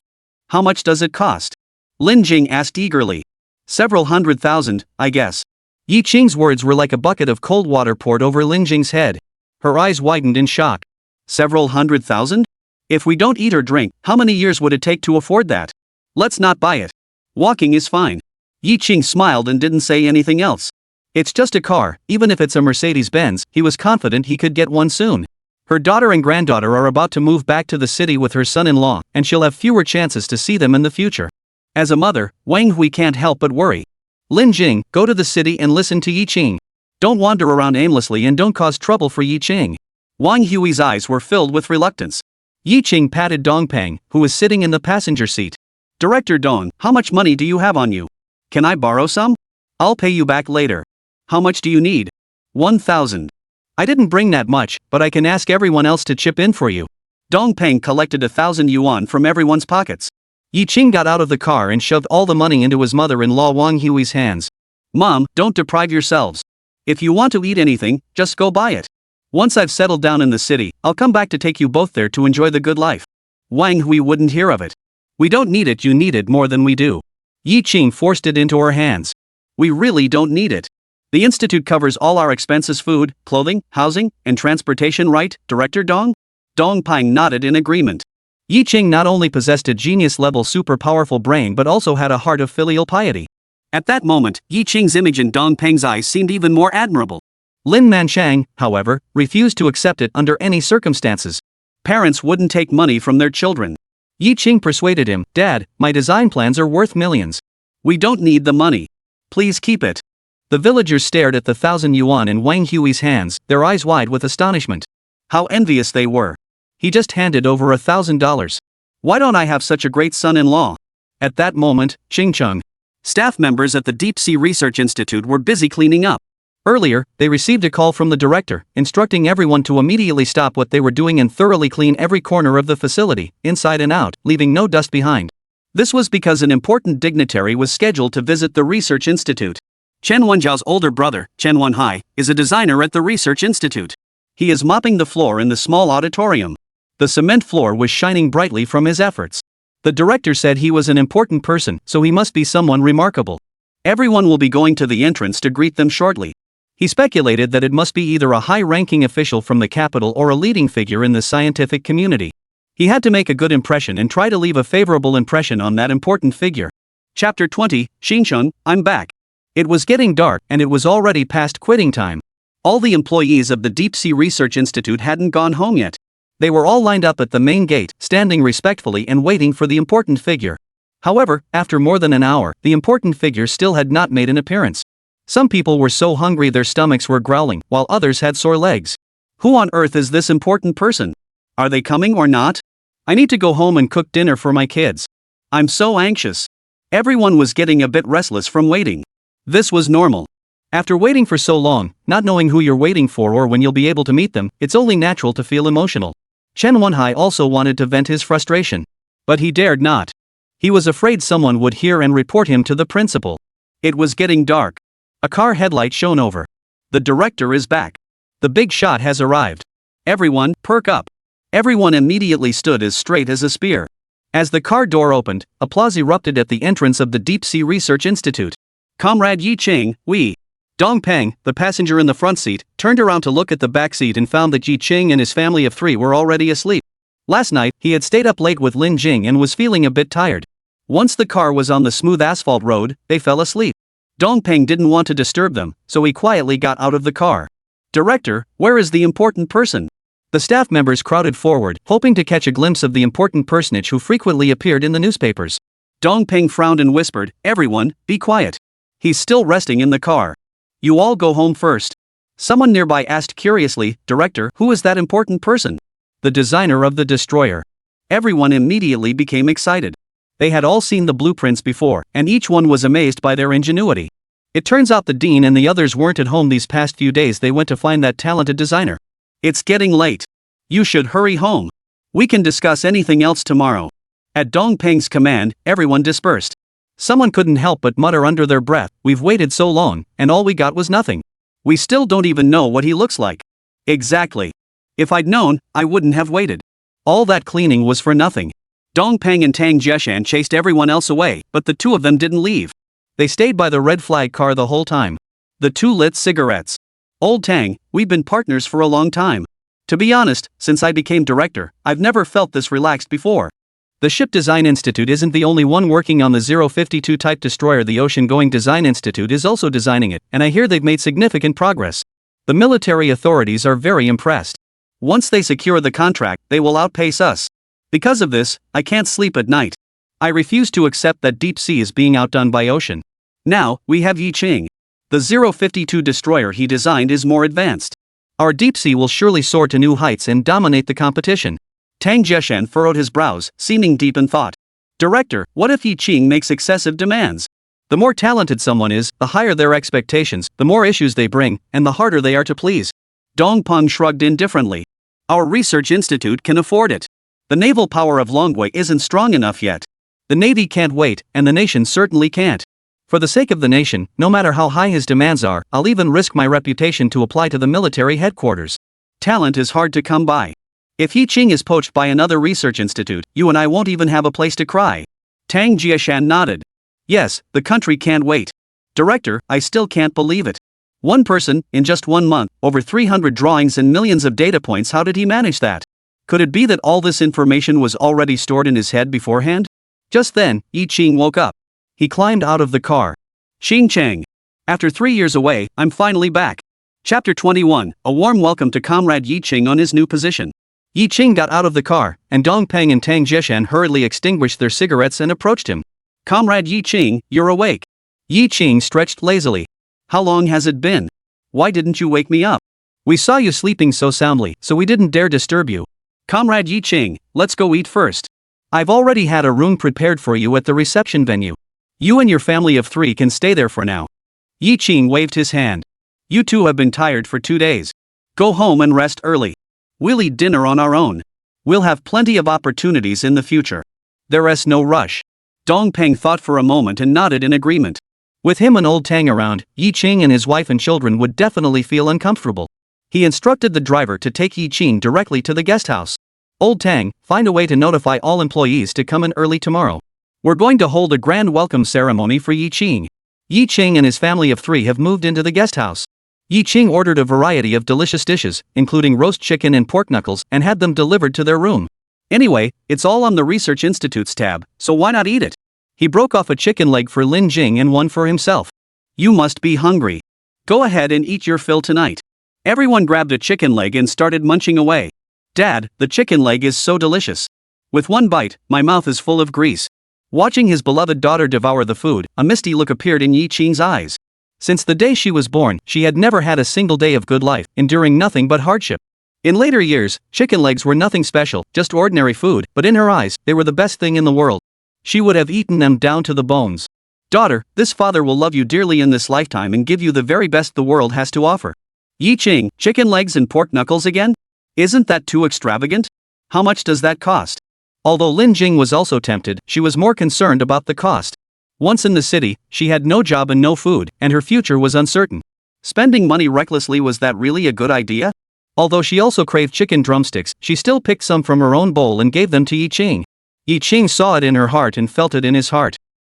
"How much does it cost?" Lin Jing asked eagerly. "Several 100,000, I guess." Yi Qing's words were like a bucket of cold water poured over Lin Jing's head. Her eyes widened in shock. "Several 100,000? If we don't eat or drink, how many years would it take to afford that? Let's not buy it. Walking is fine." Yi Qing smiled and didn't say anything else. It's just a car, even if it's a Mercedes-Benz, he was confident he could get one soon. Her daughter and granddaughter are about to move back to the city with her son-in-law, and she'll have fewer chances to see them in the future. As a mother, Wang Hui can't help but worry. "Lin Jing, go to the city and listen to Yi Qing. Don't wander around aimlessly and don't cause trouble for Yi Qing." Wang Hui's eyes were filled with reluctance. Yi Qing patted Dong Peng, who was sitting in the passenger seat. "Director Dong, how much money do you have on you? Can I borrow some? I'll pay you back later." "How much do you need?" 1,000. "I didn't bring that much, but I can ask everyone else to chip in for you." Dong Peng collected 1,000 yuan from everyone's pockets. Yi Qing got out of the car and shoved all the money into his mother-in-law Wang Hui's hands. "Mom, don't deprive yourselves. If you want to eat anything, just go buy it. Once I've settled down in the city, I'll come back to take you both there to enjoy the good life." Wang Hui wouldn't hear of it. "We don't need it, you need it more than we do." Yi Qing forced it into her hands. "We really don't need it. The institute covers all our expenses: food, clothing, housing, and transportation, right, Director Dong?" Dong Peng nodded in agreement. Yi Qing not only possessed a genius-level super-powerful brain but also had a heart of filial piety. At that moment, Yi Qing's image in Dong Peng's eyes seemed even more admirable. Lin Manshang, however, refused to accept it under any circumstances. Parents wouldn't take money from their children. Yi Qing persuaded him, "Dad, my design plans are worth millions. We don't need the money. Please keep it." The villagers stared at the 1,000 yuan in Wang Hui's hands, their eyes wide with astonishment. How envious they were. He just handed over $1,000. Why don't I have such a great son-in-law? At that moment, Qingcheng. Staff members at the Deep Sea Research Institute were busy cleaning up. Earlier, they received a call from the director, instructing everyone to immediately stop what they were doing and thoroughly clean every corner of the facility, inside and out, leaving no dust behind. This was because an important dignitary was scheduled to visit the research institute. Chen Wenjiao's older brother, Chen Wenhai, is a designer at the research institute. He is mopping the floor in the small auditorium. The cement floor was shining brightly from his efforts. The director said he was an important person, so he must be someone remarkable. Everyone will be going to the entrance to greet them shortly. He speculated that it must be either a high-ranking official from the capital or a leading figure in the scientific community. He had to make a good impression and try to leave a favorable impression on that important figure. Chapter 20, Xinsheng, I'm back. It was getting dark and it was already past quitting time. All the employees of the Deep Sea Research Institute hadn't gone home yet. They were all lined up at the main gate, standing respectfully and waiting for the important figure. However, after more than an hour, the important figure still had not made an appearance. Some people were so hungry their stomachs were growling, while others had sore legs. Who on earth is this important person? Are they coming or not? I need to go home and cook dinner for my kids. I'm so anxious. Everyone was getting a bit restless from waiting. This was normal. After waiting for so long, not knowing who you're waiting for or when you'll be able to meet them, it's only natural to feel emotional. Chen Wenhai also wanted to vent his frustration. But he dared not. He was afraid someone would hear and report him to the principal. It was getting dark. A car headlight shone over. The director is back. The big shot has arrived. Everyone, perk up. Everyone immediately stood as straight as a spear. As the car door opened, applause erupted at the entrance of the Deep Sea Research Institute. Comrade Yi Qing, we. Dong Peng, the passenger in the front seat, turned around to look at the back seat and found that Yi Qing and his family of 3 were already asleep. Last night, he had stayed up late with Lin Jing and was feeling a bit tired. Once the car was on the smooth asphalt road, they fell asleep. Dong Peng didn't want to disturb them, so he quietly got out of the car. Director, where is the important person? The staff members crowded forward, hoping to catch a glimpse of the important personage who frequently appeared in the newspapers. Dong Peng frowned and whispered, "Everyone, be quiet. He's still resting in the car. You all go home first." Someone nearby asked curiously, "Director, who is that important person?" "The designer of the destroyer." Everyone immediately became excited. They had all seen the blueprints before, and each one was amazed by their ingenuity. It turns out the dean and the others weren't at home these past few days. They went to find that talented designer. It's getting late. You should hurry home. We can discuss anything else tomorrow. At Dong Peng's command, everyone dispersed. Someone couldn't help but mutter under their breath, "We've waited so long, and all we got was nothing. We still don't even know what he looks like." Exactly. If I'd known, I wouldn't have waited. All that cleaning was for nothing. Dong Peng and Tang Jieshan chased everyone else away, but the two of them didn't leave. They stayed by the red flag car the whole time. The two lit cigarettes. "Old Tang, we've been partners for a long time. To be honest, since I became director, I've never felt this relaxed before." The Ship Design Institute isn't the only one working on the 052 type destroyer. The Ocean-Going Design Institute is also designing it, and I hear they've made significant progress. The military authorities are very impressed. Once they secure the contract, they will outpace us. Because of this, I can't sleep at night. I refuse to accept that Deep Sea is being outdone by Ocean. Now, we have Yi Qing. The 052 destroyer he designed is more advanced. Our Deep Sea will surely soar to new heights and dominate the competition. Tang Jieshan furrowed his brows, seeming deep in thought. Director, what if Yi Qing makes excessive demands? The more talented someone is, the higher their expectations, the more issues they bring, and the harder they are to please. Dong Peng shrugged indifferently. Our research institute can afford it. The naval power of Longwei isn't strong enough yet. The Navy can't wait, and the nation certainly can't. For the sake of the nation, no matter how high his demands are, I'll even risk my reputation to apply to the military headquarters. Talent is hard to come by. If Yi Qing is poached by another research institute, you and I won't even have a place to cry. Tang Jieshan nodded. Yes, the country can't wait. Director, I still can't believe it. One person, in just 1 month, over 300 drawings and millions of data points. How did he manage that? Could it be that all this information was already stored in his head beforehand? Just then, Yi Qing woke up. He climbed out of the car. Xing Cheng. After 3 years away, I'm finally back. Chapter 21, a warm welcome to Comrade Yi Qing on his new position. Yi Qing got out of the car, and Dong Peng and Tang Zhishan hurriedly extinguished their cigarettes and approached him. Comrade Yi Qing, you're awake. Yi Qing stretched lazily. How long has it been? Why didn't you wake me up? We saw you sleeping so soundly, so we didn't dare disturb you. Comrade Yi Qing, let's go eat first. I've already had a room prepared for you at the reception venue. You and your family of 3 can stay there for now. Yi Qing waved his hand. You two have been tired for 2 days. Go home and rest early. We'll eat dinner on our own. We'll have plenty of opportunities in the future. There's no rush. Dong Peng thought for a moment and nodded in agreement. With him and old Tang around, Yi Qing and his wife and children would definitely feel uncomfortable. He instructed the driver to take Yi Qing directly to the guest house. Old Tang, find a way to notify all employees to come in early tomorrow. We're going to hold a grand welcome ceremony for Yi Qing. Yi Qing and his family of 3 have moved into the guest house. Yi Qing ordered a variety of delicious dishes, including roast chicken and pork knuckles, and had them delivered to their room. Anyway, it's all on the Research Institute's tab, so why not eat it? He broke off a chicken leg for Lin Jing and one for himself. You must be hungry. Go ahead and eat your fill tonight. Everyone grabbed a chicken leg and started munching away. Dad, the chicken leg is so delicious. With one bite, my mouth is full of grease. Watching his beloved daughter devour the food, a misty look appeared in Yi Qing's eyes. Since the day she was born, she had never had a single day of good life, enduring nothing but hardship. In later years, chicken legs were nothing special, just ordinary food, but in her eyes, they were the best thing in the world. She would have eaten them down to the bones. Daughter, this father will love you dearly in this lifetime and give you the very best the world has to offer. Yi Qing, chicken legs and pork knuckles again? Isn't that too extravagant? How much does that cost? Although Lin Jing was also tempted, she was more concerned about the cost. Once in the city, she had no job and no food, and her future was uncertain. Spending money recklessly, was that really a good idea? Although she also craved chicken drumsticks, she still picked some from her own bowl and gave them to Yi Qing. Yi Qing saw it in her heart and felt it in his heart.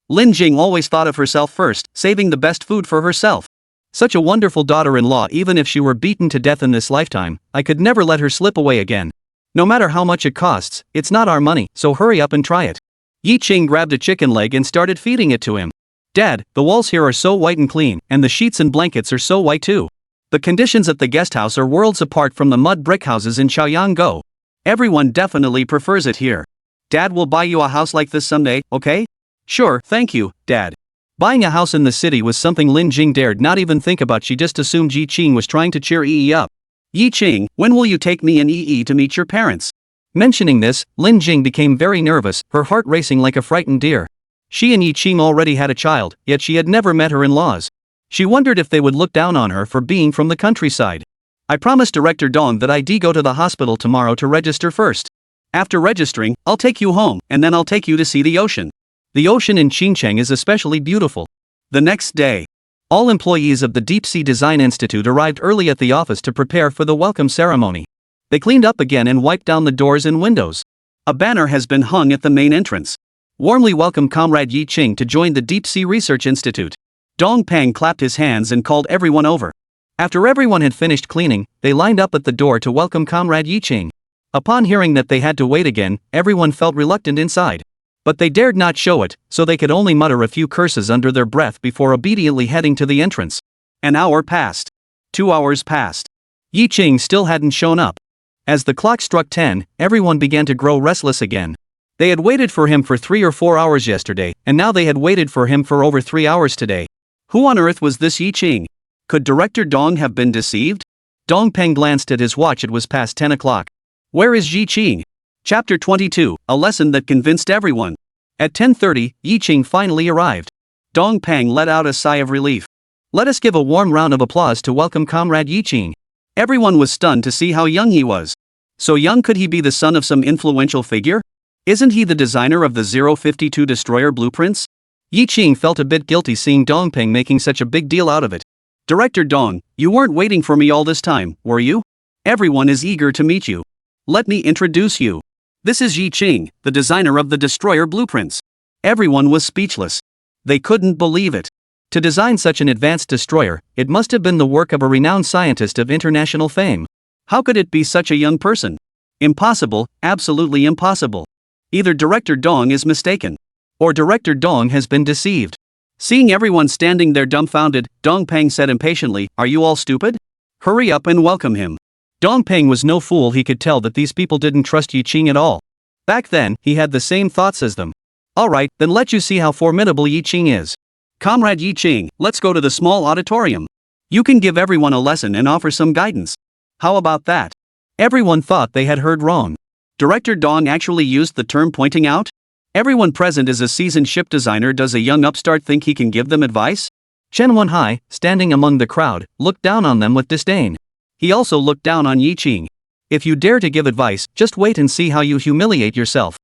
Lin Jing always thought of herself first, saving the best food for herself. Such a wonderful daughter-in-law. Even if she were beaten to death in this lifetime, I could never let her slip away again. No matter how much it costs, it's not our money, so hurry up and try it. Yi Qing grabbed a chicken leg and started feeding it to him. Dad, the walls here are so white and clean, and the sheets and blankets are so white too. The conditions at the guest house are worlds apart from the mud brick houses in Chaoyanggo. Everyone definitely prefers it here. Dad will buy you a house like this someday, okay? Sure, thank you, Dad. Buying a house in the city was something Lin Jing dared not even think about. She just assumed Yi Qing was trying to cheer Yi up. Yi Qing, when will you take me and Yi to meet your parents? Mentioning this, Lin Jing became very nervous, her heart racing like a frightened deer. She and Yi Qing already had a child, yet she had never met her in-laws. She wondered if they would look down on her for being from the countryside. I promised Director Dong that I'd go to the hospital tomorrow to register first. After registering, I'll take you home, and then I'll take you to see the ocean. The ocean in Xincheng is especially beautiful. The next day, all employees of the Deep Sea Design Institute arrived early at the office to prepare for the welcome ceremony. They cleaned up again and wiped down the doors and windows. A banner has been hung at the main entrance. Warmly welcome Comrade Yi Qing to join the Deep Sea Research Institute. Dong Peng clapped his hands and called everyone over. After everyone had finished cleaning, they lined up at the door to welcome Comrade Yi Qing. Upon hearing that they had to wait again, everyone felt reluctant inside. But they dared not show it, so they could only mutter a few curses under their breath before obediently heading to the entrance. An hour passed. 2 hours passed. Yi Qing still hadn't shown up. As the clock struck 10, everyone began to grow restless again. They had waited for him for 3 or 4 hours yesterday, and now they had waited for him for over 3 hours today. Who on earth was this Yi Qing? Could Director Dong have been deceived? Dong Peng glanced at his watch. It was past 10 o'clock. Where is Yi Qing? Chapter 22, a lesson that convinced everyone. At 10:30, Yi Qing finally arrived. Dong Peng let out a sigh of relief. Let us give a warm round of applause to welcome Comrade Yi Qing. Everyone was stunned to see how young he was. So young, could he be the son of some influential figure? Isn't he the designer of the 052 destroyer blueprints? Yi Qing felt a bit guilty seeing Dong Peng making such a big deal out of it. Director Dong, you weren't waiting for me all this time, were you? Everyone is eager to meet you. Let me introduce you. This is Yi Qing, the designer of the destroyer blueprints. Everyone was speechless. They couldn't believe it. To design such an advanced destroyer, it must have been the work of a renowned scientist of international fame. How could it be such a young person? Impossible, absolutely impossible. Either Director Dong is mistaken, or Director Dong has been deceived. Seeing everyone standing there dumbfounded, Dong Peng said impatiently, "Are you all stupid? Hurry up and welcome him." Dong Peng was no fool. He could tell that these people didn't trust Yi Qing at all. Back then, he had the same thoughts as them. Alright, then let you see how formidable Yi Qing is. Comrade Yi Qing, let's go to the small auditorium. You can give everyone a lesson and offer some guidance. How about that? Everyone thought they had heard wrong. Director Dong actually used the term pointing out? Everyone present is a seasoned ship designer. Does a young upstart think he can give them advice? Chen Wenhai, standing among the crowd, looked down on them with disdain. He also looked down on Yi Qing. If you dare to give advice, just wait and see how you humiliate yourself.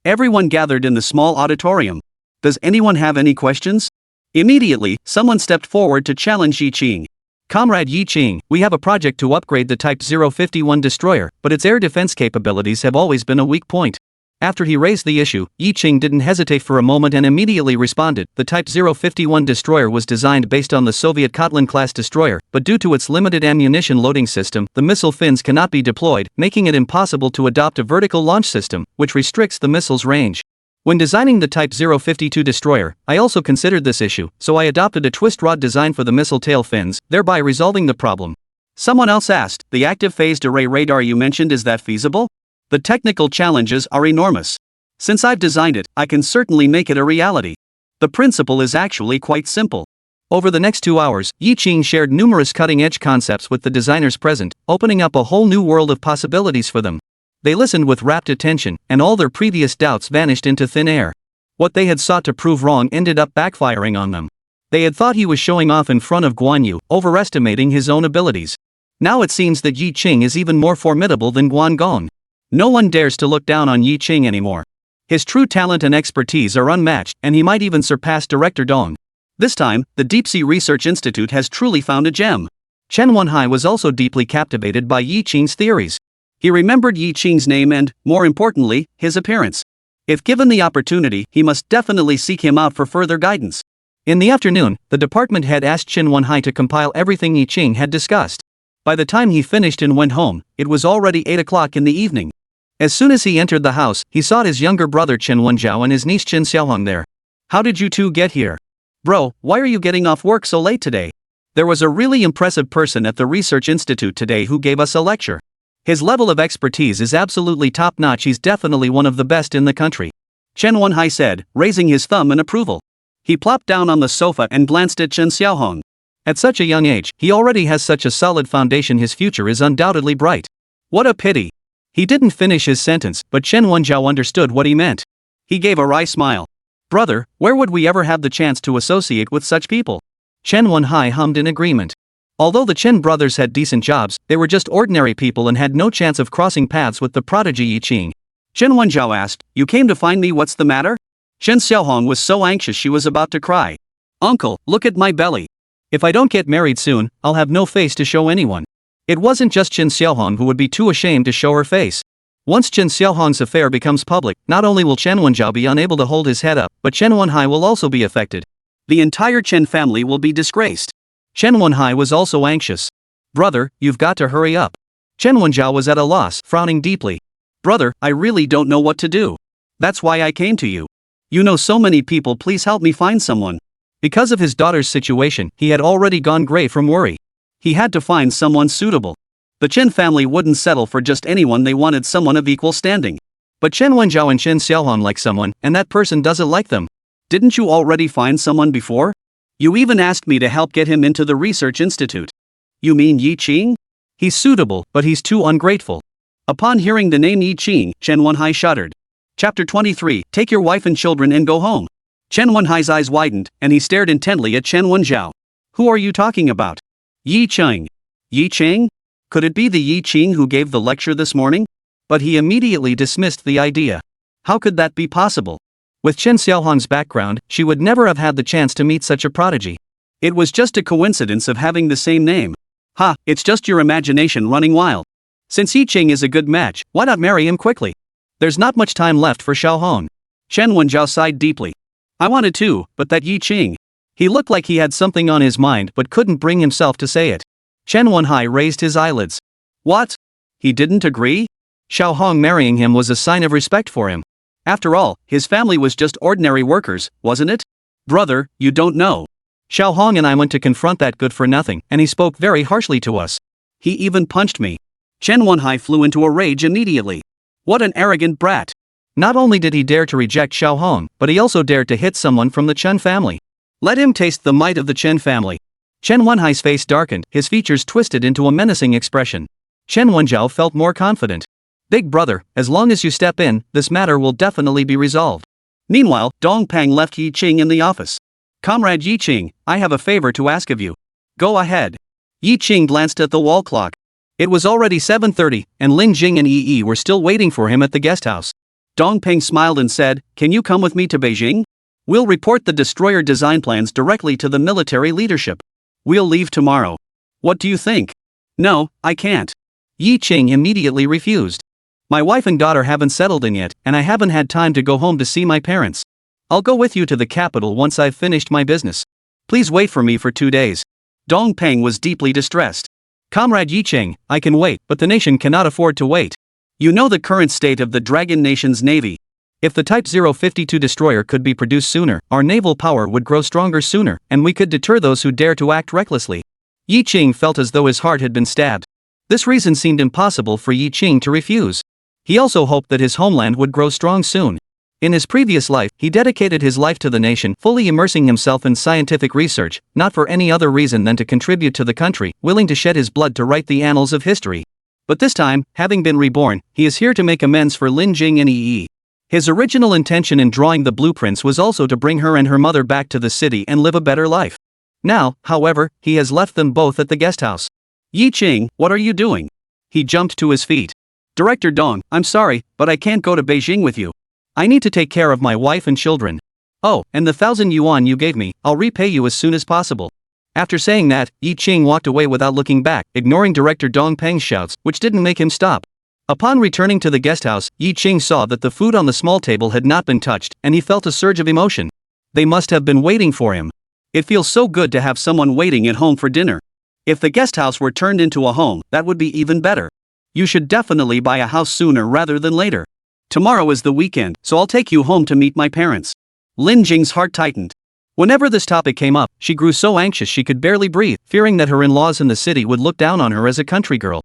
Everyone gathered in the small auditorium. Does anyone have any questions? Immediately, someone stepped forward to challenge Yi Qing. Comrade Yi Qing, we have a project to upgrade the Type 051 destroyer, but its air defense capabilities have always been a weak point. After he raised the issue, Yi Qing didn't hesitate for a moment and immediately responded. The Type 051 destroyer was designed based on the Soviet Kotlin-class destroyer, but due to its limited ammunition loading system, the missile fins cannot be deployed, making it impossible to adopt a vertical launch system, which restricts the missile's range. When designing the Type 052 destroyer, I also considered this issue, so I adopted a twist rod design for the missile tail fins, thereby resolving the problem. Someone else asked, the active phased array radar you mentioned, is that feasible? The technical challenges are enormous. Since I've designed it, I can certainly make it a reality. The principle is actually quite simple. Over the next 2 hours, Yi Qing shared numerous cutting-edge concepts with the designers present, opening up a whole new world of possibilities for them. They listened with rapt attention, and all their previous doubts vanished into thin air. What they had sought to prove wrong ended up backfiring on them. They had thought he was showing off in front of Guan Yu, overestimating his own abilities. Now it seems that Yi Qing is even more formidable than Guan Gong. No one dares to look down on Yi Qing anymore. His true talent and expertise are unmatched, and he might even surpass Director Dong. This time, the Deep Sea Research Institute has truly found a gem. Chen Wenhai was also deeply captivated by Yi Qing's theories. He remembered Yi Qing's name and, more importantly, his appearance. If given the opportunity, he must definitely seek him out for further guidance. In the afternoon, the department head asked Chen Wenhai to compile everything Yi Qing had discussed. By the time he finished and went home, it was already 8 o'clock in the evening. As soon as he entered the house, he saw his younger brother Chen Wenjiao and his niece Chen Xiaohong there. How did you two get here? Bro, why are you getting off work so late today? There was a really impressive person at the Research Institute today who gave us a lecture. His level of expertise is absolutely top-notch. He's definitely one of the best in the country. Chen Wenhai said, raising his thumb in approval. He plopped down on the sofa and glanced at Chen Xiaohong. At such a young age, he already has such a solid foundation. His future is undoubtedly bright. What a pity. He didn't finish his sentence, but Chen Wenjiao understood what he meant. He gave a wry smile. Brother, where would we ever have the chance to associate with such people? Chen Wenhai hummed in agreement. Although the Chen brothers had decent jobs, they were just ordinary people and had no chance of crossing paths with the prodigy Yi Qing. Chen Wenjiao asked, you came to find me, what's the matter? Chen Xiaohong was so anxious she was about to cry. Uncle, look at my belly. If I don't get married soon, I'll have no face to show anyone. It wasn't just Chen Xiaohong who would be too ashamed to show her face. Once Chen Xiaohong's affair becomes public, not only will Chen Wenjiao be unable to hold his head up, but Chen Wenhai will also be affected. The entire Chen family will be disgraced. Chen Wenhai was also anxious. Brother, you've got to hurry up. Chen Wenjiao was at a loss, frowning deeply. Brother, I really don't know what to do. That's why I came to you. You know so many people, please help me find someone. Because of his daughter's situation, he had already gone gray from worry. He had to find someone suitable. The Chen family wouldn't settle for just anyone, they wanted someone of equal standing. But Chen Wenjiao and Chen Xiaohong like someone, and that person doesn't like them. Didn't you already find someone before? You even asked me to help get him into the Research Institute. You mean Yi Qing? He's suitable, but he's too ungrateful. Upon hearing the name Yi Qing, Chen Wenhai shuddered. Chapter 23, Take your wife and children and go home. Chen Wenhai's eyes widened, and he stared intently at Chen Wenjiao. Who are you talking about? Yi Qing. Yi Qing? Could it be the Yi Qing who gave the lecture this morning? But he immediately dismissed the idea. How could that be possible? With Chen Xiaohong's background, she would never have had the chance to meet such a prodigy. It was just a coincidence of having the same name. Ha, it's just your imagination running wild. Since Yi Qing is a good match, why not marry him quickly? There's not much time left for Xiaohong. Chen Wenjiao sighed deeply. I wanted to, but that Yi Qing. He looked like he had something on his mind but couldn't bring himself to say it. Chen Wenhai raised his eyelids. What? He didn't agree? Xiao Hong marrying him was a sign of respect for him. After all, his family was just ordinary workers, wasn't it? Brother, you don't know. Xiao Hong and I went to confront that good-for-nothing, and he spoke very harshly to us. He even punched me. Chen Wenhai flew into a rage immediately. What an arrogant brat. Not only did he dare to reject Xiao Hong, but he also dared to hit someone from the Chen family. Let him taste the might of the Chen family. Chen Wenhai's face darkened, his features twisted into a menacing expression. Chen Wenjiao felt more confident. Big brother, as long as you step in, this matter will definitely be resolved. Meanwhile, Dong Pang left Yi Qing in the office. Comrade Yi Qing, I have a favor to ask of you. Go ahead. Yi Qing glanced at the wall clock. It was already 7:30, and Lin Jing and Yi were still waiting for him at the guest house. Dong Peng smiled and said, "Can you come with me to Beijing? We'll report the destroyer design plans directly to the military leadership. We'll leave tomorrow. What do you think?" "No, I can't." Yi Qing immediately refused. "My wife and daughter haven't settled in yet, and I haven't had time to go home to see my parents. I'll go with you to the capital once I've finished my business. Please wait for me for 2 days." Dong Peng was deeply distressed. "Comrade Yi Qing, I can wait, but the nation cannot afford to wait. You know the current state of the Dragon Nation's navy. If the Type 052 destroyer could be produced sooner, our naval power would grow stronger sooner, and we could deter those who dare to act recklessly." Yi Qing felt as though his heart had been stabbed. This reason seemed impossible for Yi Qing to refuse. He also hoped that his homeland would grow strong soon. In his previous life, he dedicated his life to the nation, fully immersing himself in scientific research, not for any other reason than to contribute to the country, willing to shed his blood to write the annals of history. But this time, having been reborn, he is here to make amends for Lin Jing and Yi. His original intention in drawing the blueprints was also to bring her and her mother back to the city and live a better life. Now, however, he has left them both at the guest house. "Yi Qing, what are you doing?" He jumped to his feet. "Director Dong, I'm sorry, but I can't go to Beijing with you. I need to take care of my wife and children. Oh, and the 1,000 yuan you gave me, I'll repay you as soon as possible." After saying that, Yi Qing walked away without looking back, ignoring Director Dong Peng's shouts, which didn't make him stop. Upon returning to the guest house, Yi Qing saw that the food on the small table had not been touched, and he felt a surge of emotion. They must have been waiting for him. It feels so good to have someone waiting at home for dinner. If the guest house were turned into a home, that would be even better. You should definitely buy a house sooner rather than later. Tomorrow is the weekend, so I'll take you home to meet my parents. Lin Jing's heart tightened. Whenever this topic came up, she grew so anxious she could barely breathe, fearing that her in-laws in the city would look down on her as a country girl.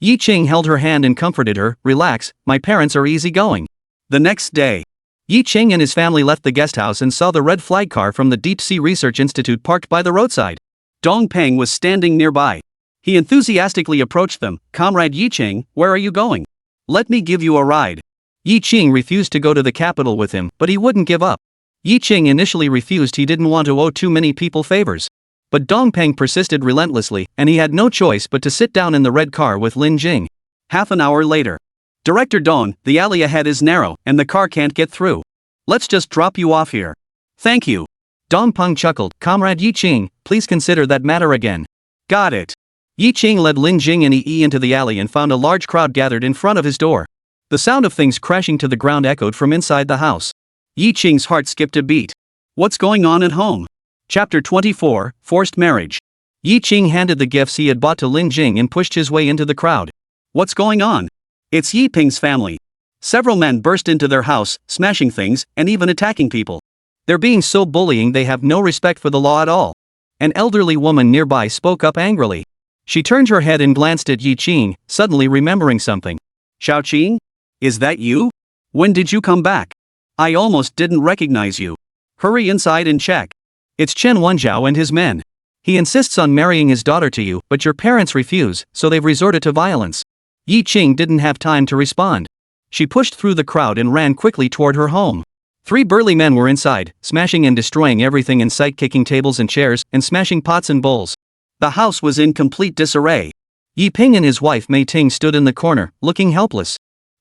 Yi Qing held her hand and comforted her. "Relax, my parents are easygoing." The next day, Yi Qing and his family left the guest house and saw the red flag car from the Deep Sea Research Institute parked by the roadside. Dong Peng was standing nearby. He enthusiastically approached them. "Comrade Yi Qing, where are you going? Let me give you a ride." Yi Qing refused to go to the capital with him, but he wouldn't give up. Yi Qing initially refused. He didn't want to owe too many people favors. But Dong Peng persisted relentlessly, and he had no choice but to sit down in the red car with Lin Jing. Half an hour later. "Director Dong, the alley ahead is narrow, and the car can't get through. Let's just drop you off here." "Thank you." Dong Peng chuckled. "Comrade Yi Qing, please consider that matter again." "Got it." Yi Qing led Lin Jing and Yi into the alley and found a large crowd gathered in front of his door. The sound of things crashing to the ground echoed from inside the house. Yi Qing's heart skipped a beat. What's going on at home? Chapter 24, Forced Marriage. Yi Qing handed the gifts he had bought to Lin Jing and pushed his way into the crowd. What's going on? It's Yi Ping's family. Several men burst into their house, smashing things, and even attacking people. They're being so bullying they have no respect for the law at all. An elderly woman nearby spoke up angrily. She turned her head and glanced at Yi Qing, suddenly remembering something. "Xiao Qing? Is that you? When did you come back? I almost didn't recognize you. Hurry inside and check. It's Chen Wenjiao and his men. He insists on marrying his daughter to you, but your parents refuse, so they've resorted to violence." Yi Qing didn't have time to respond. She pushed through the crowd and ran quickly toward her home. 3 burly men were inside, smashing and destroying everything in sight, kicking tables and chairs, and smashing pots and bowls. The house was in complete disarray. Yi Ping and his wife Mei Ting stood in the corner, looking helpless.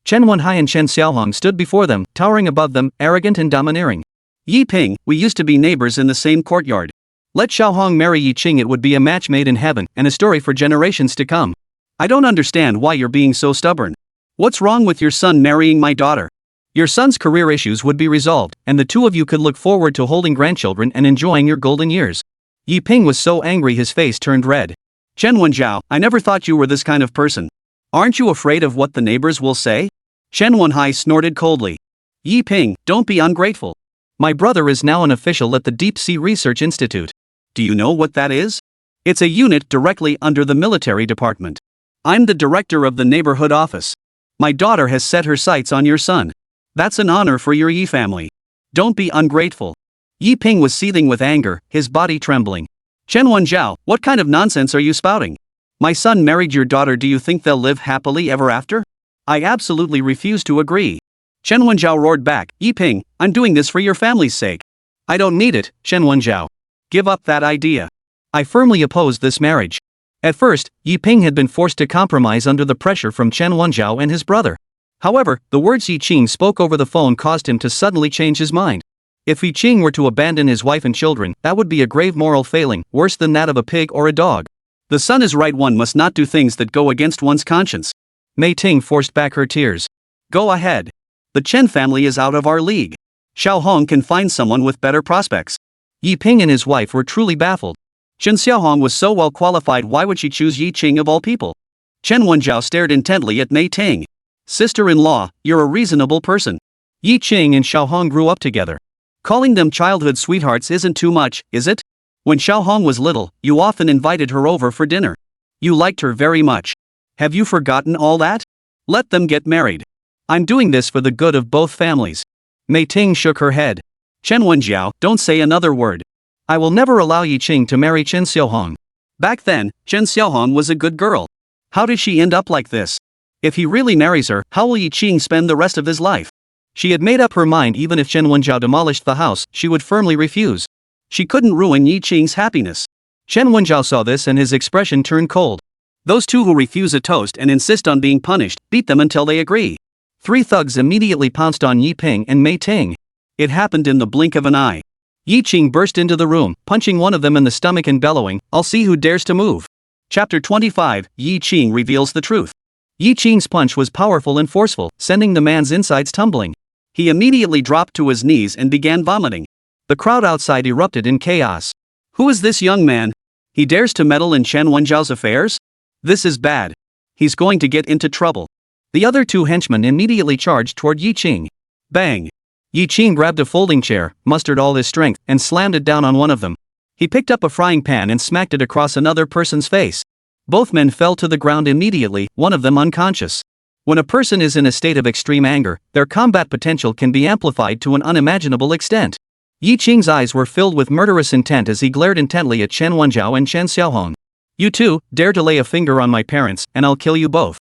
Chen Wenhai and Chen Xiaohong stood before them, towering above them, arrogant and domineering. "Yi Ping, we used to be neighbors in the same courtyard. Let Xiaohong marry Yi Qing, it would be a match made in heaven, and a story for generations to come. I don't understand why you're being so stubborn. What's wrong with your son marrying my daughter? Your son's career issues would be resolved, and the two of you could look forward to holding grandchildren and enjoying your golden years." Yi Ping was so angry his face turned red. "Chen Wenjiao, I never thought you were this kind of person. Aren't you afraid of what the neighbors will say? Chen Wenhai snorted coldly. Yi Ping, don't be ungrateful. My brother is now an official at the Deep Sea Research Institute. Do you know what that is? It's a unit directly under the military department. I'm the director of the neighborhood office. My daughter has set her sights on your son. That's an honor for your Yi family. Don't be ungrateful. Yi Ping was seething with anger, his body trembling. Chen Wenjiao, what kind of nonsense are you spouting? My son married your daughter. Do you think they'll live happily ever after? I absolutely refuse to agree. Chen Wenjiao roared back, Yi Ping, I'm doing this for your family's sake. I don't need it, Chen Wenjiao. Give up that idea. I firmly oppose this marriage. At first, Yi Ping had been forced to compromise under the pressure from Chen Wenjiao and his brother. However, the words Yi Qing spoke over the phone caused him to suddenly change his mind. If Yi Qing were to abandon his wife and children, that would be a grave moral failing, worse than that of a pig or a dog. The son is right, one must not do things that go against one's conscience. Mei Ting forced back her tears. Go ahead. The Chen family is out of our league. Xiao Hong can find someone with better prospects. Yi Ping and his wife were truly baffled. Chen Xiaohong was so well qualified, why would she choose Yi Qing of all people? Chen Wenjiao stared intently at Mei Ting. Sister-in-law, you're a reasonable person. Yi Qing and Xiaohong grew up together. Calling them childhood sweethearts isn't too much, is it? When Xiaohong was little, you often invited her over for dinner. You liked her very much. Have you forgotten all that? Let them get married. I'm doing this for the good of both families. Mei Ting shook her head. Chen Wenjiao, don't say another word. I will never allow Yi Qing to marry Chen Xiaohong. Back then, Chen Xiaohong was a good girl. How did she end up like this? If he really marries her, how will Yi Qing spend the rest of his life? She had made up her mind. Even if Chen Wenjiao demolished the house, she would firmly refuse. She couldn't ruin Yi Qing's happiness. Chen Wenjiao saw this and his expression turned cold. Those two who refuse a toast and insist on being punished, beat them until they agree. 3 thugs immediately pounced on Yi Ping and Mei Ting. It happened in the blink of an eye. Yi Qing burst into the room, punching one of them in the stomach and bellowing, I'll see who dares to move. Chapter 25, Yi Qing reveals the truth. Yi Qing's punch was powerful and forceful, sending the man's insides tumbling. He immediately dropped to his knees and began vomiting. The crowd outside erupted in chaos. Who is this young man? He dares to meddle in Chen Wenjiao's affairs? This is bad. He's going to get into trouble. The other 2 henchmen immediately charged toward Yi Qing. Bang! Yi Qing grabbed a folding chair, mustered all his strength, and slammed it down on one of them. He picked up a frying pan and smacked it across another person's face. Both men fell to the ground immediately, one of them unconscious. When a person is in a state of extreme anger, their combat potential can be amplified to an unimaginable extent. Yi Qing's eyes were filled with murderous intent as he glared intently at Chen Wenjiao and Chen Xiaohong. You two, dare to lay a finger on my parents, and I'll kill you both.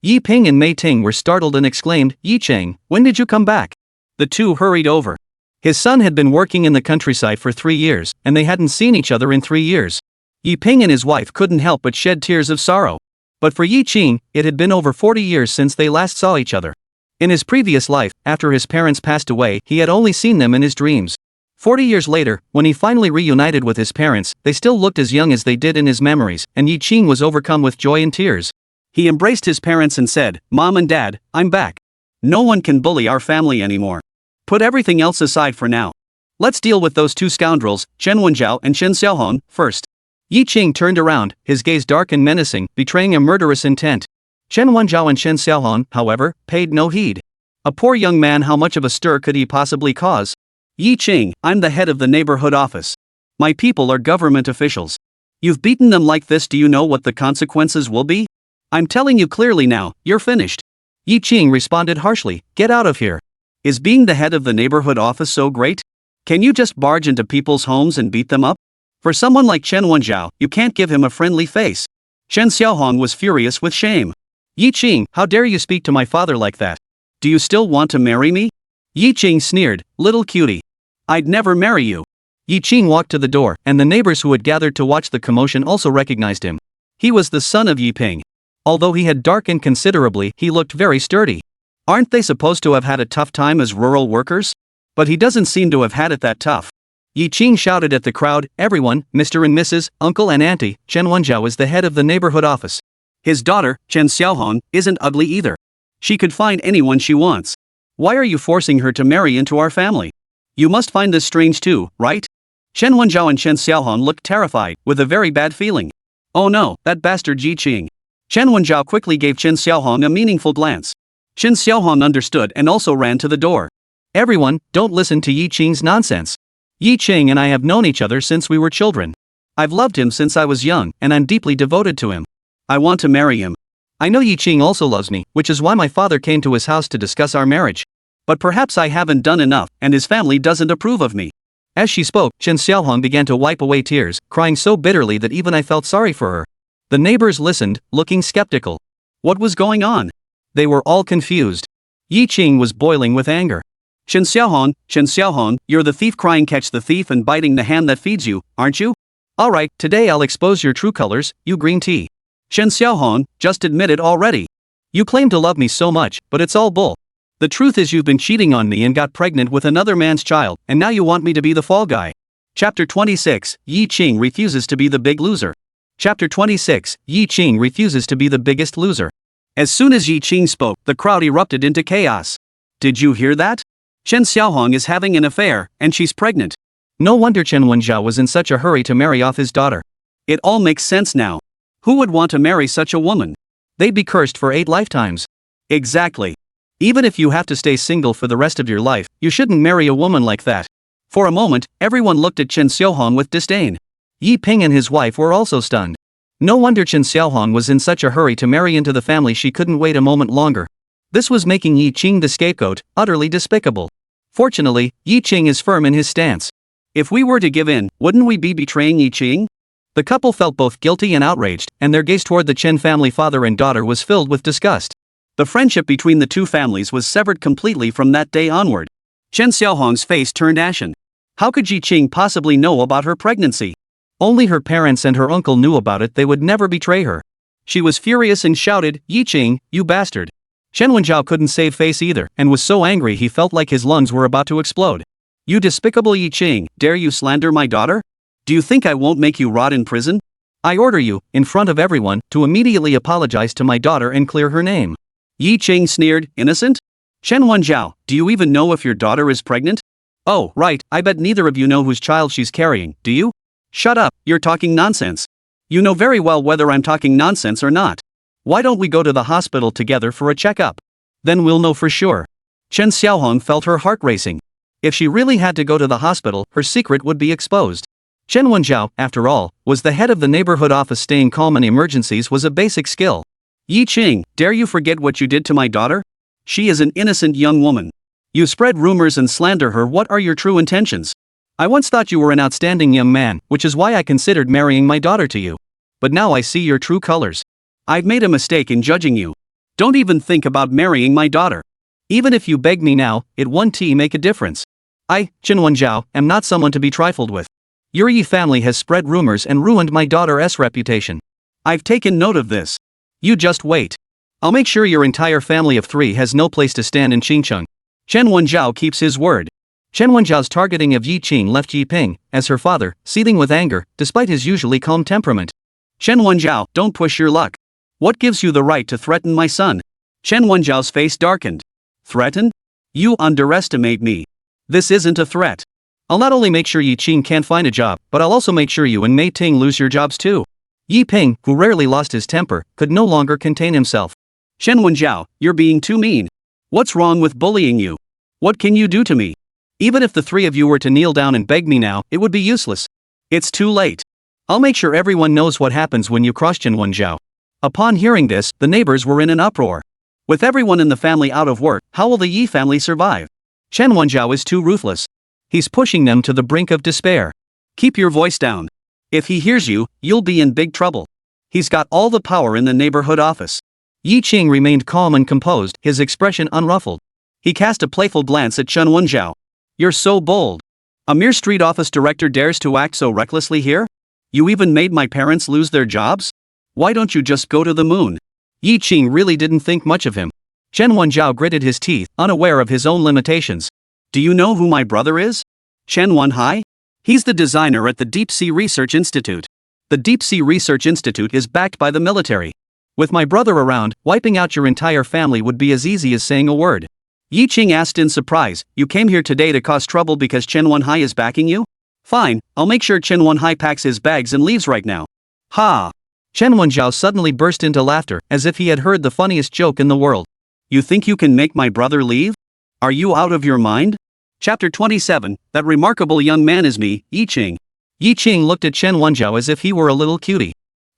Yi Ping and Mei Ting were startled and exclaimed, Yi Qing, when did you come back? The two hurried over. His son had been working in the countryside for 3 years, and they hadn't seen each other in 3 years. Yi Ping and his wife couldn't help but shed tears of sorrow. But for Yi Qing, it had been over 40 years since they last saw each other. In his previous life, after his parents passed away, he had only seen them in his dreams. 40 years later, when he finally reunited with his parents, they still looked as young as they did in his memories, and Yi Qing was overcome with joy and tears. He embraced his parents and said, Mom and Dad, I'm back. No one can bully our family anymore. Put everything else aside for now. Let's deal with those 2 scoundrels, Chen Wenjiao and Chen Xiaohong, first. Yi Qing turned around, his gaze dark and menacing, betraying a murderous intent. Chen Wenjiao and Chen Xiaohong, however, paid no heed. A poor young man, how much of a stir could he possibly cause? Yi Qing, I'm the head of the neighborhood office. My people are government officials. You've beaten them like this, do you know what the consequences will be? I'm telling you clearly now, you're finished. Yi Qing responded harshly, get out of here. Is being the head of the neighborhood office so great? Can you just barge into people's homes and beat them up? For someone like Chen Wenjiao, you can't give him a friendly face. Chen Xiaohong was furious with shame. Yi Qing, how dare you speak to my father like that? Do you still want to marry me? Yi Qing sneered, little cutie. I'd never marry you. Yi Qing walked to the door, and the neighbors who had gathered to watch the commotion also recognized him. He was the son of Yi Ping. Although he had darkened considerably, he looked very sturdy. Aren't they supposed to have had a tough time as rural workers? But he doesn't seem to have had it that tough. Yi Qing shouted at the crowd, everyone, Mr. and Mrs., Uncle and Auntie, Chen Wenjiao is the head of the neighborhood office. His daughter, Chen Xiaohong, isn't ugly either. She could find anyone she wants. Why are you forcing her to marry into our family? You must find this strange too, right? Chen Wenjiao and Chen Xiaohong looked terrified, with a very bad feeling. Oh no, that bastard Yi Qing. Chen Wenjiao quickly gave Chen Xiaohong a meaningful glance. Chen Xiaohong understood and also ran to the door. Everyone, don't listen to Yi Qing's nonsense. Yi Qing and I have known each other since we were children. I've loved him since I was young, and I'm deeply devoted to him. I want to marry him. I know Yi Qing also loves me, which is why my father came to his house to discuss our marriage. But perhaps I haven't done enough, and his family doesn't approve of me. As she spoke, Chen Xiaohong began to wipe away tears, crying so bitterly that even I felt sorry for her. The neighbors listened, looking skeptical. What was going on? They were all confused. Yi Qing was boiling with anger. Chen Xiaohong, you're the thief crying catch the thief and biting the hand that feeds you, aren't you? Alright, today I'll expose your true colors, you green tea. Chen Xiaohong, just admit it already. You claim to love me so much, but it's all bull. The truth is you've been cheating on me and got pregnant with another man's child, and now you want me to be the fall guy. Chapter 26, Yi Qing refuses to be the big loser. Chapter 26, Yi Qing refuses to be the biggest loser. As soon as Yi Qing spoke, the crowd erupted into chaos. Did you hear that? Chen Xiaohong is having an affair, and she's pregnant. No wonder Chen Wenjiao was in such a hurry to marry off his daughter. It all makes sense now. Who would want to marry such a woman? They'd be cursed for 8 lifetimes. Exactly. Even if you have to stay single for the rest of your life, you shouldn't marry a woman like that. For a moment, everyone looked at Chen Xiaohong with disdain. Yi Ping and his wife were also stunned. No wonder Chen Xiaohong was in such a hurry to marry into the family she couldn't wait a moment longer. This was making Yi Qing the scapegoat, utterly despicable. Fortunately, Yi Qing is firm in his stance. If we were to give in, wouldn't we be betraying Yi Qing? The couple felt both guilty and outraged, and their gaze toward the Chen family father and daughter was filled with disgust. The friendship between the two families was severed completely from that day onward. Chen Xiaohong's face turned ashen. How could Yi Qing possibly know about her pregnancy? Only her parents and her uncle knew about it. They would never betray her. She was furious and shouted, "Yi Qing, you bastard!" Chen Wenjiao couldn't save face either, and was so angry he felt like his lungs were about to explode. You despicable Yi Qing, dare you slander my daughter? Do you think I won't make you rot in prison? I order you, in front of everyone, to immediately apologize to my daughter and clear her name. Yi Qing sneered, innocent? Chen Wenjiao, do you even know if your daughter is pregnant? Oh, right, I bet neither of you know whose child she's carrying, do you? Shut up, you're talking nonsense. You know very well whether I'm talking nonsense or not. Why don't we go to the hospital together for a checkup? Then we'll know for sure. Chen Xiaohong felt her heart racing. If she really had to go to the hospital, her secret would be exposed. Chen Wenjiao, after all, was the head of the neighborhood office. Staying calm in emergencies was a basic skill. Yi Qing, dare you forget what you did to my daughter? She is an innocent young woman. You spread rumors and slander her. What are your true intentions? I once thought you were an outstanding young man, which is why I considered marrying my daughter to you. But now I see your true colors. I've made a mistake in judging you. Don't even think about marrying my daughter. Even if you beg me now, it won't make a difference. I, Chen Wenjiao, am not someone to be trifled with. Your Yi family has spread rumors and ruined my daughter's reputation. I've taken note of this. You just wait. I'll make sure your entire family of 3 has no place to stand in Qingcheng. Chen Wenjiao keeps his word. Chen Wenjiao's targeting of Yi Qing left Yi Ping, as her father, seething with anger, despite his usually calm temperament. Chen Wenjiao, don't push your luck. What gives you the right to threaten my son? Chen Wenjiao's face darkened. Threaten? You underestimate me. This isn't a threat. I'll not only make sure Yi Qing can't find a job, but I'll also make sure you and Mei Ting lose your jobs too. Yi Ping, who rarely lost his temper, could no longer contain himself. Chen Wenjiao, you're being too mean. What's wrong with bullying you? What can you do to me? Even if the 3 of you were to kneel down and beg me now, it would be useless. It's too late. I'll make sure everyone knows what happens when you cross Chen Wenjiao. Upon hearing this, the neighbors were in an uproar. With everyone in the family out of work, how will the Yi family survive? Chen Wenjiao is too ruthless. He's pushing them to the brink of despair. Keep your voice down. If he hears you, you'll be in big trouble. He's got all the power in the neighborhood office. Yi Qing remained calm and composed, his expression unruffled. He cast a playful glance at Chen Wenjiao. You're so bold. A mere street office director dares to act so recklessly here? You even made my parents lose their jobs? Why don't you just go to the moon? Yi Qing really didn't think much of him. Chen Wenjiao gritted his teeth, unaware of his own limitations. Do you know who my brother is? Chen Wenhai? He's the designer at the Deep Sea Research Institute. The Deep Sea Research Institute is backed by the military. With my brother around, wiping out your entire family would be as easy as saying a word. Yi Qing asked in surprise, you came here today to cause trouble because Chen Wenhai is backing you? Fine, I'll make sure Chen Wenhai packs his bags and leaves right now. Ha! Chen Wenjiao suddenly burst into laughter, as if he had heard the funniest joke in the world. You think you can make my brother leave? Are you out of your mind? Chapter 27, That remarkable young man is me, Yi Qing. Yi Qing looked at Chen Wenjiao as if he were a little cutie.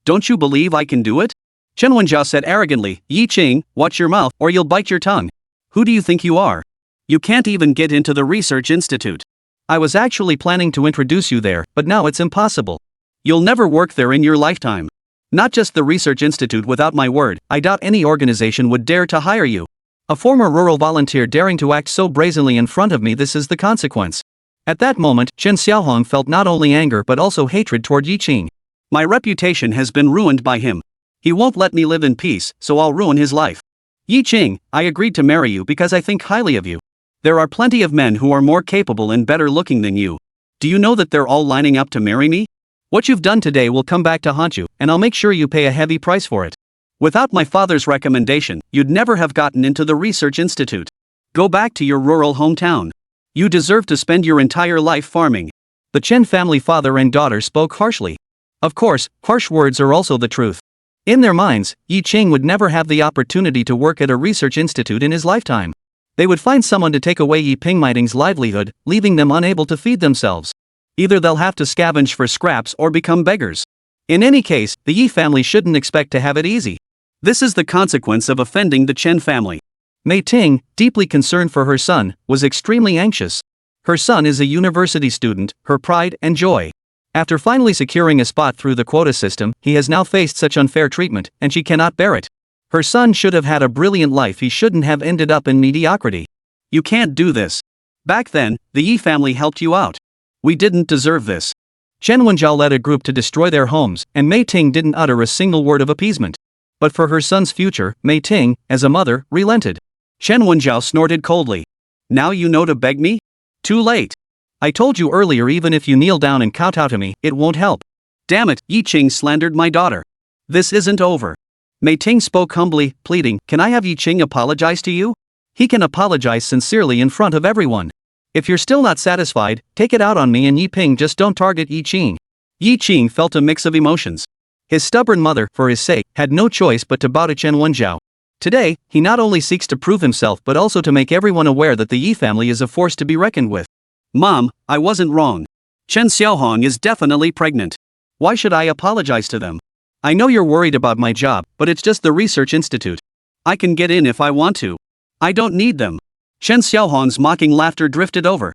Don't you believe I can do it? Chen Wenjiao said arrogantly, Yi Qing, watch your mouth or you'll bite your tongue. Who do you think you are? You can't even get into the research institute. I was actually planning to introduce you there, but now it's impossible. You'll never work there in your lifetime. Not just the research institute without my word, I doubt any organization would dare to hire you. A former rural volunteer daring to act so brazenly in front of me, this is the consequence. At that moment, Chen Xiaohong felt not only anger but also hatred toward Yi Qing. My reputation has been ruined by him. He won't let me live in peace, so I'll ruin his life. Yi Qing, I agreed to marry you because I think highly of you. There are plenty of men who are more capable and better looking than you. Do you know that they're all lining up to marry me? What you've done today will come back to haunt you, and I'll make sure you pay a heavy price for it. Without my father's recommendation, you'd never have gotten into the research institute. Go back to your rural hometown. You deserve to spend your entire life farming. The Chen family father and daughter spoke harshly. Of course, harsh words are also the truth. In their minds, Yi Qing would never have the opportunity to work at a research institute in his lifetime. They would find someone to take away Yi Pingmiting's livelihood, leaving them unable to feed themselves. Either they'll have to scavenge for scraps or become beggars. In any case, the Yi family shouldn't expect to have it easy. This is the consequence of offending the Chen family. Mei Ting, deeply concerned for her son, was extremely anxious. Her son is a university student, her pride and joy. After finally securing a spot through the quota system, he has now faced such unfair treatment, and she cannot bear it. Her son should have had a brilliant life, he shouldn't have ended up in mediocrity. You can't do this. Back then, the Yi family helped you out. We didn't deserve this. Chen Wenjiao led a group to destroy their homes, and Mei Ting didn't utter a single word of appeasement. But for her son's future, Mei Ting, as a mother, relented. Chen Wenjiao snorted coldly. Now you know to beg me? Too late. I told you earlier, even if you kneel down and kowtow to me, it won't help. Damn it, Yi Qing slandered my daughter. This isn't over. Mei Ting spoke humbly, pleading, can I have Yi Qing apologize to you? He can apologize sincerely in front of everyone. If you're still not satisfied, take it out on me and Yi Ping, just don't target Yi Qing. Yi Qing felt a mix of emotions. His stubborn mother, for his sake, had no choice but to bow to Chen Wenjiao. Today, he not only seeks to prove himself but also to make everyone aware that the Yi family is a force to be reckoned with. Mom, I wasn't wrong. Chen Xiaohong is definitely pregnant. Why should I apologize to them? I know you're worried about my job, but it's just the research institute. I can get in if I want to. I don't need them. Chen Xiaohong's mocking laughter drifted over.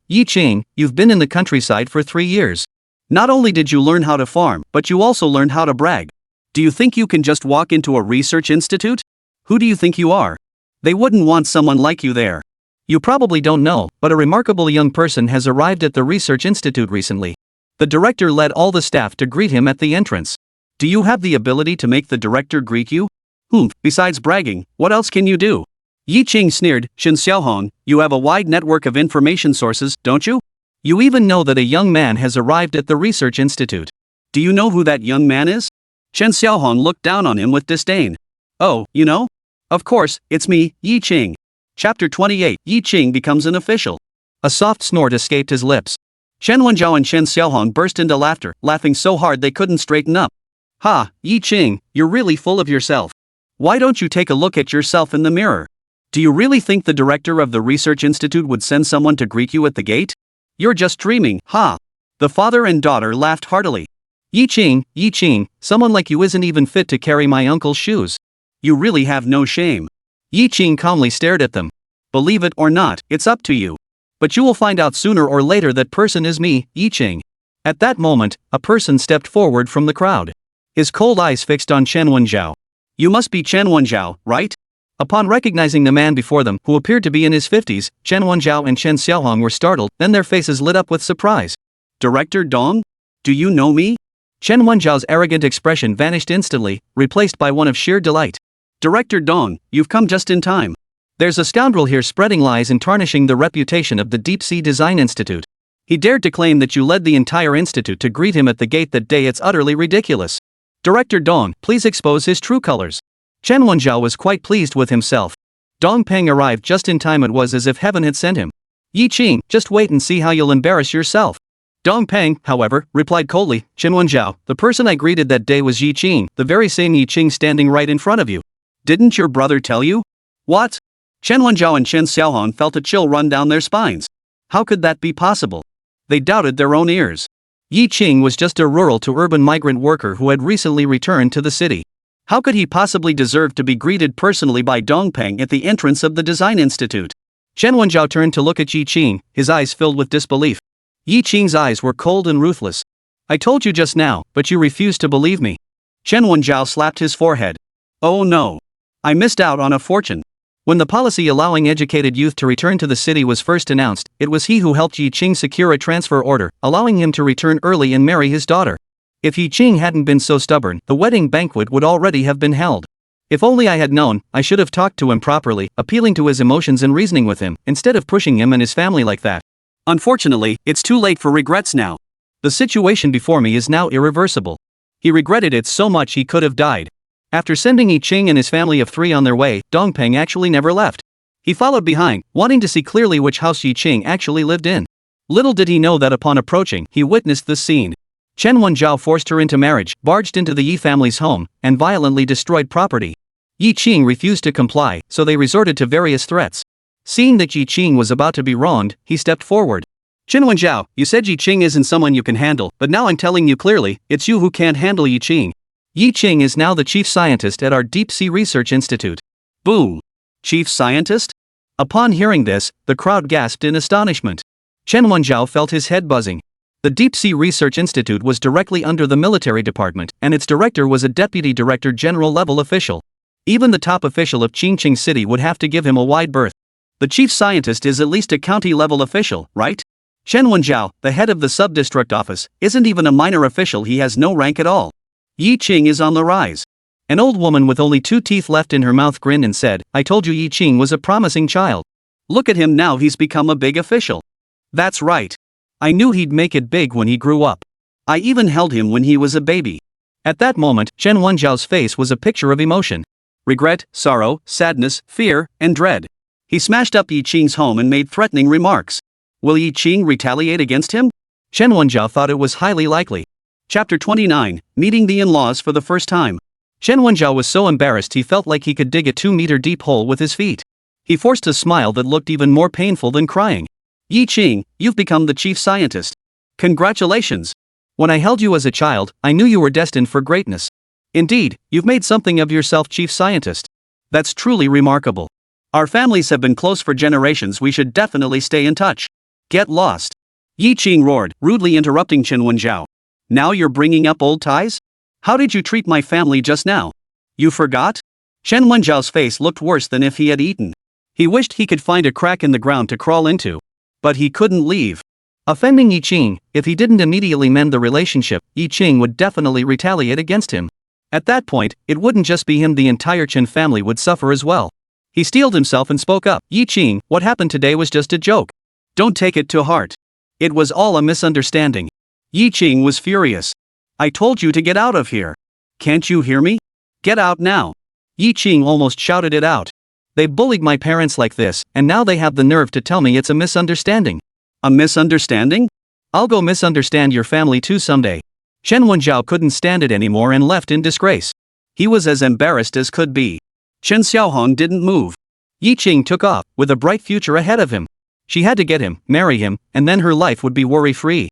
Yi Qing, you've been in the countryside for 3 years. Not only did you learn how to farm, but you also learned how to brag. Do you think you can just walk into a research institute? Who do you think you are? They wouldn't want someone like you there. You probably don't know, but a remarkable young person has arrived at the research institute recently. The director led all the staff to greet him at the entrance. Do you have the ability to make the director greet you? Besides bragging, what else can you do? Yi Qing sneered, Chen Xiaohong, you have a wide network of information sources, don't you? You even know that a young man has arrived at the research institute. Do you know who that young man is? Chen Xiaohong looked down on him with disdain. Oh, you know? Of course, it's me, Yi Qing. Chapter 28, Yi Qing becomes an official. A soft snort escaped his lips. Chen Wenjiao and Chen Xiaohong burst into laughter, laughing so hard they couldn't straighten up. Ha, Yi Qing, you're really full of yourself. Why don't you take a look at yourself in the mirror? Do you really think the director of the research institute would send someone to greet you at the gate? You're just dreaming, ha! The father and daughter laughed heartily. Yi Qing, someone like you isn't even fit to carry my uncle's shoes. You really have no shame. Yi Qing calmly stared at them. Believe it or not, it's up to you. But you will find out sooner or later that person is me, Yi Qing. At that moment, a person stepped forward from the crowd. His cold eyes fixed on Chen Wenjiao. You must be Chen Wenjiao, right? Upon recognizing the man before them, who appeared to be in his 50s, Chen Wenjiao and Chen Xiaohong were startled, then their faces lit up with surprise. Director Dong? Do you know me? Chen Wenjiao's arrogant expression vanished instantly, replaced by one of sheer delight. Director Dong, you've come just in time. There's a scoundrel here spreading lies and tarnishing the reputation of the Deep Sea Design Institute. He dared to claim that you led the entire institute to greet him at the gate that day. It's utterly ridiculous. Director Dong, please expose his true colors. Chen Wenjiao was quite pleased with himself. Dong Peng arrived just in time. It was as if heaven had sent him. Yi Qing, just wait and see how you'll embarrass yourself. Dongpeng, however, replied coldly, Chen Wenjiao, the person I greeted that day was Yi Qing, the very same Yi Qing standing right in front of you. Didn't your brother tell you? What? Chen Wenjiao and Chen Xiaohong felt a chill run down their spines. How could that be possible? They doubted their own ears. Yi Qing was just a rural to urban migrant worker who had recently returned to the city. How could he possibly deserve to be greeted personally by Dongpeng at the entrance of the Design Institute? Chen Wenjiao turned to look at Yi Qing, his eyes filled with disbelief. Yi Qing's eyes were cold and ruthless. I told you just now, but you refused to believe me. Chen Wenjiao slapped his forehead. Oh no. I missed out on a fortune. When the policy allowing educated youth to return to the city was first announced, it was he who helped Yi Qing secure a transfer order, allowing him to return early and marry his daughter. If Yi Qing hadn't been so stubborn, the wedding banquet would already have been held. If only I had known, I should have talked to him properly, appealing to his emotions and reasoning with him, instead of pushing him and his family like that. Unfortunately, it's too late for regrets now. The situation before me is now irreversible. He regretted it so much he could have died. After sending Yi Qing and his family of 3 on their way, Dongpeng actually never left. He followed behind, wanting to see clearly which house Yi Qing actually lived in. Little did he know that upon approaching, he witnessed this scene. Chen Wenjiao forced her into marriage, barged into the Yi family's home, and violently destroyed property. Yi Qing refused to comply, so they resorted to various threats. Seeing that Yi Qing was about to be wronged, he stepped forward. Chen Wenjiao, you said Yi Qing isn't someone you can handle, but now I'm telling you clearly, it's you who can't handle Yi Qing. Yi Qing is now the chief scientist at our Deep Sea Research Institute. Boom! Chief scientist? Upon hearing this, the crowd gasped in astonishment. Chen Wenjiao felt his head buzzing. The Deep Sea Research Institute was directly under the military department, and its director was a deputy director general level official. Even the top official of Qingqing City would have to give him a wide berth. The chief scientist is at least a county level official, right? Chen Wenjiao, the head of the sub-district office, isn't even a minor official, he has no rank at all. Yi Qing is on the rise. An old woman with only 2 teeth left in her mouth grinned and said, I told you Yi Qing was a promising child. Look at him now, he's become a big official. That's right. I knew he'd make it big when he grew up. I even held him when he was a baby. At that moment, Chen Wenjiao's face was a picture of emotion. Regret, sorrow, sadness, fear, and dread. He smashed up Yi Qing's home and made threatening remarks. Will Yi Qing retaliate against him? Chen Wenjiao thought it was highly likely. Chapter 29, Meeting the In-Laws for the First Time. Chen Wenjiao was so embarrassed he felt like he could dig a 2-meter deep hole with his feet. He forced a smile that looked even more painful than crying. Yi Qing, you've become the chief scientist. Congratulations! When I held you as a child, I knew you were destined for greatness. Indeed, you've made something of yourself, chief scientist. That's truly remarkable. Our families have been close for generations, we should definitely stay in touch. Get lost! Yi Qing roared, rudely interrupting Chen Wenjiao. Now you're bringing up old ties? How did you treat my family just now? You forgot? Chen Wenjiao's face looked worse than if he had eaten. He wished he could find a crack in the ground to crawl into. But he couldn't leave. Offending Yi Qing, if he didn't immediately mend the relationship, Yi Qing would definitely retaliate against him. At that point, it wouldn't just be him, the entire Chen family would suffer as well. He steeled himself and spoke up. Yi Qing, what happened today was just a joke. Don't take it to heart. It was all a misunderstanding. Yi Qing was furious. I told you to get out of here. Can't you hear me? Get out now. Yi Qing almost shouted it out. They bullied my parents like this, and now they have the nerve to tell me it's a misunderstanding. A misunderstanding? I'll go misunderstand your family too someday. Chen Wenjiao couldn't stand it anymore and left in disgrace. He was as embarrassed as could be. Chen Xiaohong didn't move. Yi Qing took off, with a bright future ahead of him. She had to get him, marry him, and then her life would be worry-free.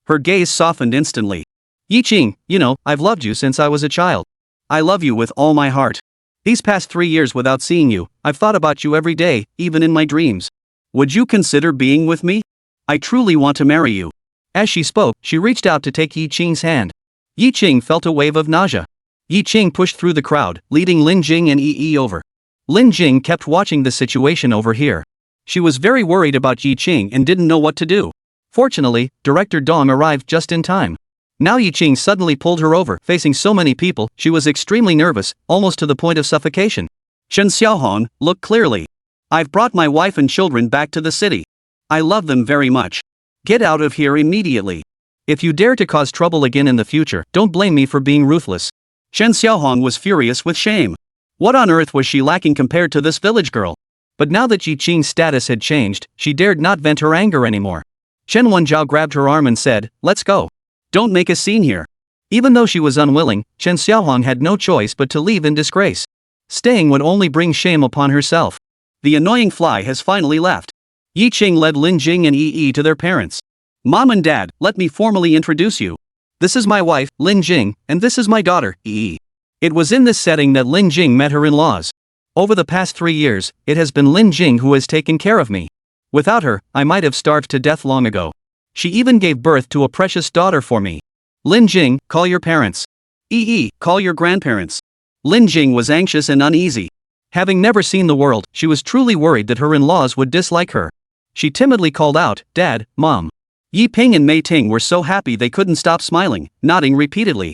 Her gaze softened instantly. Yi Qing, you know, I've loved you since I was a child. I love you with all my heart. These past 3 years without seeing you, I've thought about you every day, even in my dreams. Would you consider being with me? I truly want to marry you. As she spoke, she reached out to take Yi Qing's hand. Yi Qing felt a wave of nausea. Yi Qing pushed through the crowd, leading Lin Jing and Yi over. Lin Jing kept watching the situation over here. She was very worried about Yi Qing and didn't know what to do. Fortunately, Director Dong arrived just in time. Now Yi Qing suddenly pulled her over. Facing so many people, she was extremely nervous, almost to the point of suffocation. Chen Xiaohong, look clearly. I've brought my wife and children back to the city. I love them very much. Get out of here immediately. If you dare to cause trouble again in the future, don't blame me for being ruthless. Chen Xiaohong was furious with shame. What on earth was she lacking compared to this village girl? But now that Yi Qing's status had changed, she dared not vent her anger anymore. Chen Wenjiao grabbed her arm and said, "Let's go. Don't make a scene here." Even though she was unwilling, Chen Xiaohong had no choice but to leave in disgrace. Staying would only bring shame upon herself. The annoying fly has finally left. Yi Qing led Lin Jing and Yi to their parents. "Mom and Dad, let me formally introduce you. This is my wife, Lin Jing, and this is my daughter, Yi." It was in this setting that Lin Jing met her in-laws. "Over the past 3 years, it has been Lin Jing who has taken care of me. Without her, I might have starved to death long ago. She even gave birth to a precious daughter for me. Lin Jing, call your parents. Yi, call your grandparents." Lin Jing was anxious and uneasy. Having never seen the world, she was truly worried that her in-laws would dislike her. She timidly called out, "Dad, Mom." Yi Ping and Mei Ting were so happy they couldn't stop smiling, nodding repeatedly.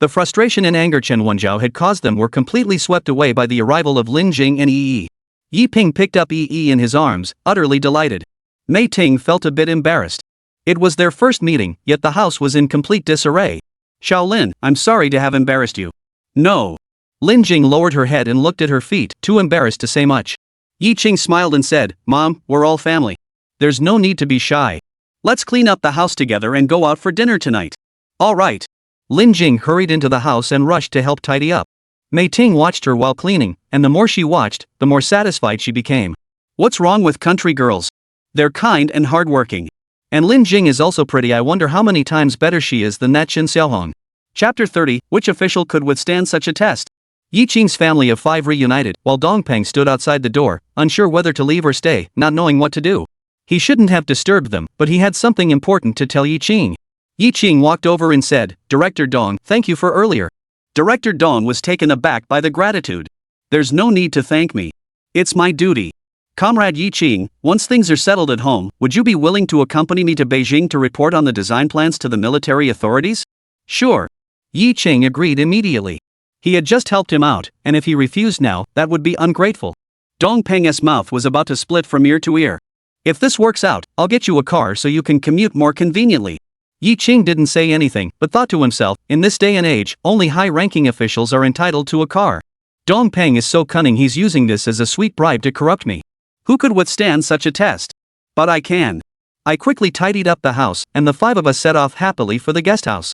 The frustration and anger Chen Wenjiao had caused them were completely swept away by the arrival of Lin Jing and Yi. Yi Ping picked up Yi in his arms, utterly delighted. Mei Ting felt a bit embarrassed. It was their first meeting, yet the house was in complete disarray. "Shaolin, I'm sorry to have embarrassed you." "No." Lin Jing lowered her head and looked at her feet, too embarrassed to say much. Yi Qing smiled and said, "Mom, we're all family. There's no need to be shy. Let's clean up the house together and go out for dinner tonight." "All right." Lin Jing hurried into the house and rushed to help tidy up. Mei Ting watched her while cleaning, and the more she watched, the more satisfied she became. What's wrong with country girls? They're kind and hardworking. And Lin Jing is also pretty. I wonder how many times better she is than that Chen Xiaohong. Chapter 30, which official could withstand such a test? Yi Qing's family of 5 reunited, while Dongpeng stood outside the door, unsure whether to leave or stay, not knowing what to do. He shouldn't have disturbed them, but he had something important to tell Yi Qing. Yi Qing walked over and said, "Director Dong, thank you for earlier." Director Dong was taken aback by the gratitude. "There's no need to thank me. It's my duty. Comrade Yi Qing, once things are settled at home, would you be willing to accompany me to Beijing to report on the design plans to the military authorities?" "Sure." Yi Qing agreed immediately. He had just helped him out, and if he refused now, that would be ungrateful. Dong Peng's mouth was about to split from ear to ear. "If this works out, I'll get you a car so you can commute more conveniently." Yi Qing didn't say anything, but thought to himself, in this day and age, only high-ranking officials are entitled to a car. Dong Peng is so cunning, he's using this as a sweet bribe to corrupt me. Who could withstand such a test? But I can. I quickly tidied up the house, and the 5 of us set off happily for the guest house.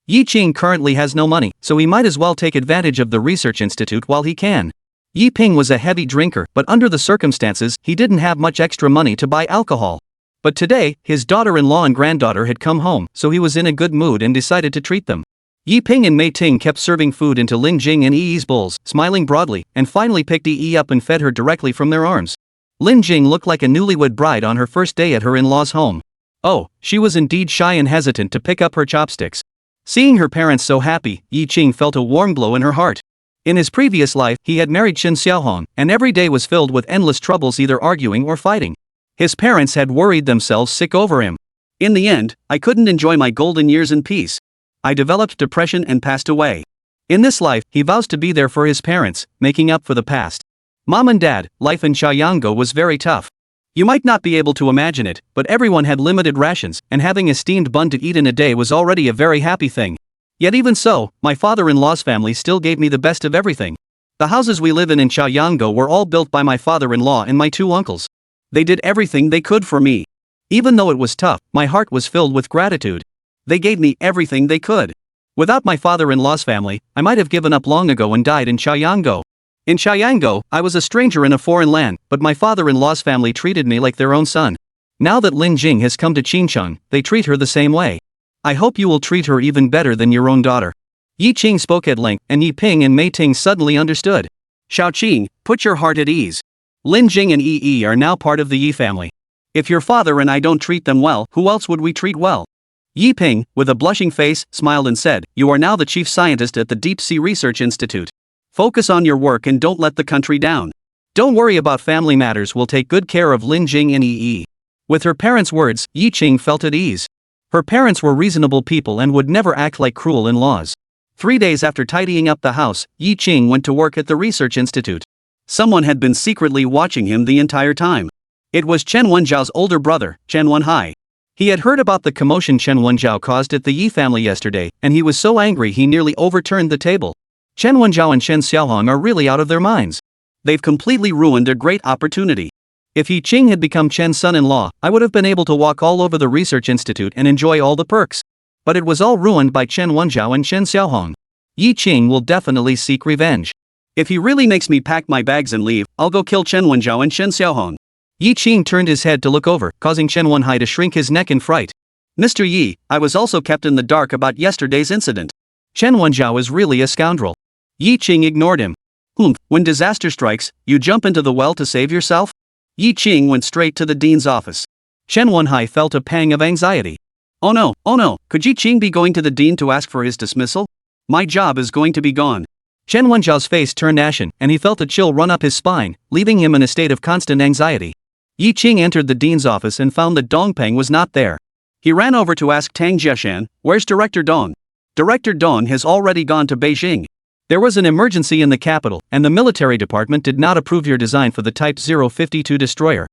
Yi Qing currently has no money, so he might as well take advantage of the research institute while he can. Yi Ping was a heavy drinker, but under the circumstances, he didn't have much extra money to buy alcohol. But today, his daughter-in-law and granddaughter had come home, so he was in a good mood and decided to treat them. Yi Ping and Mei Ting kept serving food into Lin Jing and Yi's bowls, smiling broadly, and finally picked Yi up and fed her directly from their arms. Lin Jing looked like a newlywed bride on her first day at her in-laws' home. Oh, she was indeed shy and hesitant to pick up her chopsticks. Seeing her parents so happy, Yi Qing felt a warm glow in her heart. In his previous life, he had married Chen Xiaohong, and every day was filled with endless troubles, either arguing or fighting. His parents had worried themselves sick over him. "In the end, I couldn't enjoy my golden years in peace. I developed depression and passed away." In this life, he vows to be there for his parents, making up for the past. Mom and Dad, life in Chaoyanggo was very tough. You might not be able to imagine it, but everyone had limited rations, and having a steamed bun to eat in a day was already a very happy thing. Yet even so, my father-in-law's family still gave me the best of everything. The houses we live in Chaoyanggo were all built by my father-in-law and my 2 uncles. They did everything they could for me. Even though it was tough, my heart was filled with gratitude. They gave me everything they could. Without my father-in-law's family, I might have given up long ago and died in Chaoyanggo. In Chaoyanggo, I was a stranger in a foreign land, but my father-in-law's family treated me like their own son. Now that Lin Jing has come to Qingcheng, they treat her the same way. I hope you will treat her even better than your own daughter. Yi Qing spoke at length, and Yi Ping and Mei Ting suddenly understood. Xiao Qing, put your heart at ease. Lin Jing and Yi are now part of the Yi family. If your father and I don't treat them well, who else would we treat well? Yi Ping, with a blushing face, smiled and said, "You are now the chief scientist at the Deep Sea Research Institute. Focus on your work and don't let the country down. Don't worry about family matters, we'll take good care of Lin Jing and Yi." With her parents' words, Yi Qing felt at ease. Her parents were reasonable people and would never act like cruel in-laws. 3 days after tidying up the house, Yi Qing went to work at the research institute. Someone had been secretly watching him the entire time. It was Chen Wenjiao's older brother, Chen Wenhai. He had heard about the commotion Chen Wenjiao caused at the Yi family yesterday, and he was so angry he nearly overturned the table. Chen Wenjiao and Chen Xiaohong are really out of their minds. They've completely ruined a great opportunity. If Yi Ching had become Chen's son-in-law, I would have been able to walk all over the research institute and enjoy all the perks. But it was all ruined by Chen Wenjiao and Chen Xiaohong. Yi Ching will definitely seek revenge. If he really makes me pack my bags and leave, I'll go kill Chen Wenjiao and Chen Xiaohong. Yi Ching turned his head to look over, causing Chen Wenhai to shrink his neck in fright. Mr. Yi, I was also kept in the dark about yesterday's incident. Chen Wenjiao is really a scoundrel. Yi Ching ignored him. When disaster strikes, you jump into the well to save yourself? Yi Ching went straight to the dean's office. Chen Wenhai felt a pang of anxiety. Oh no, could Yi Ching be going to the dean to ask for his dismissal? My job is going to be gone. Chen Wenjiao's face turned ashen, and he felt a chill run up his spine, leaving him in a state of constant anxiety. Yi Ching entered the dean's office and found that Dong Peng was not there. He ran over to ask Tang Jiashan, "Where's Director Dong?" Director Dong has already gone to Beijing. There was an emergency in the capital, and the military department did not approve your design for the Type 052 destroyer.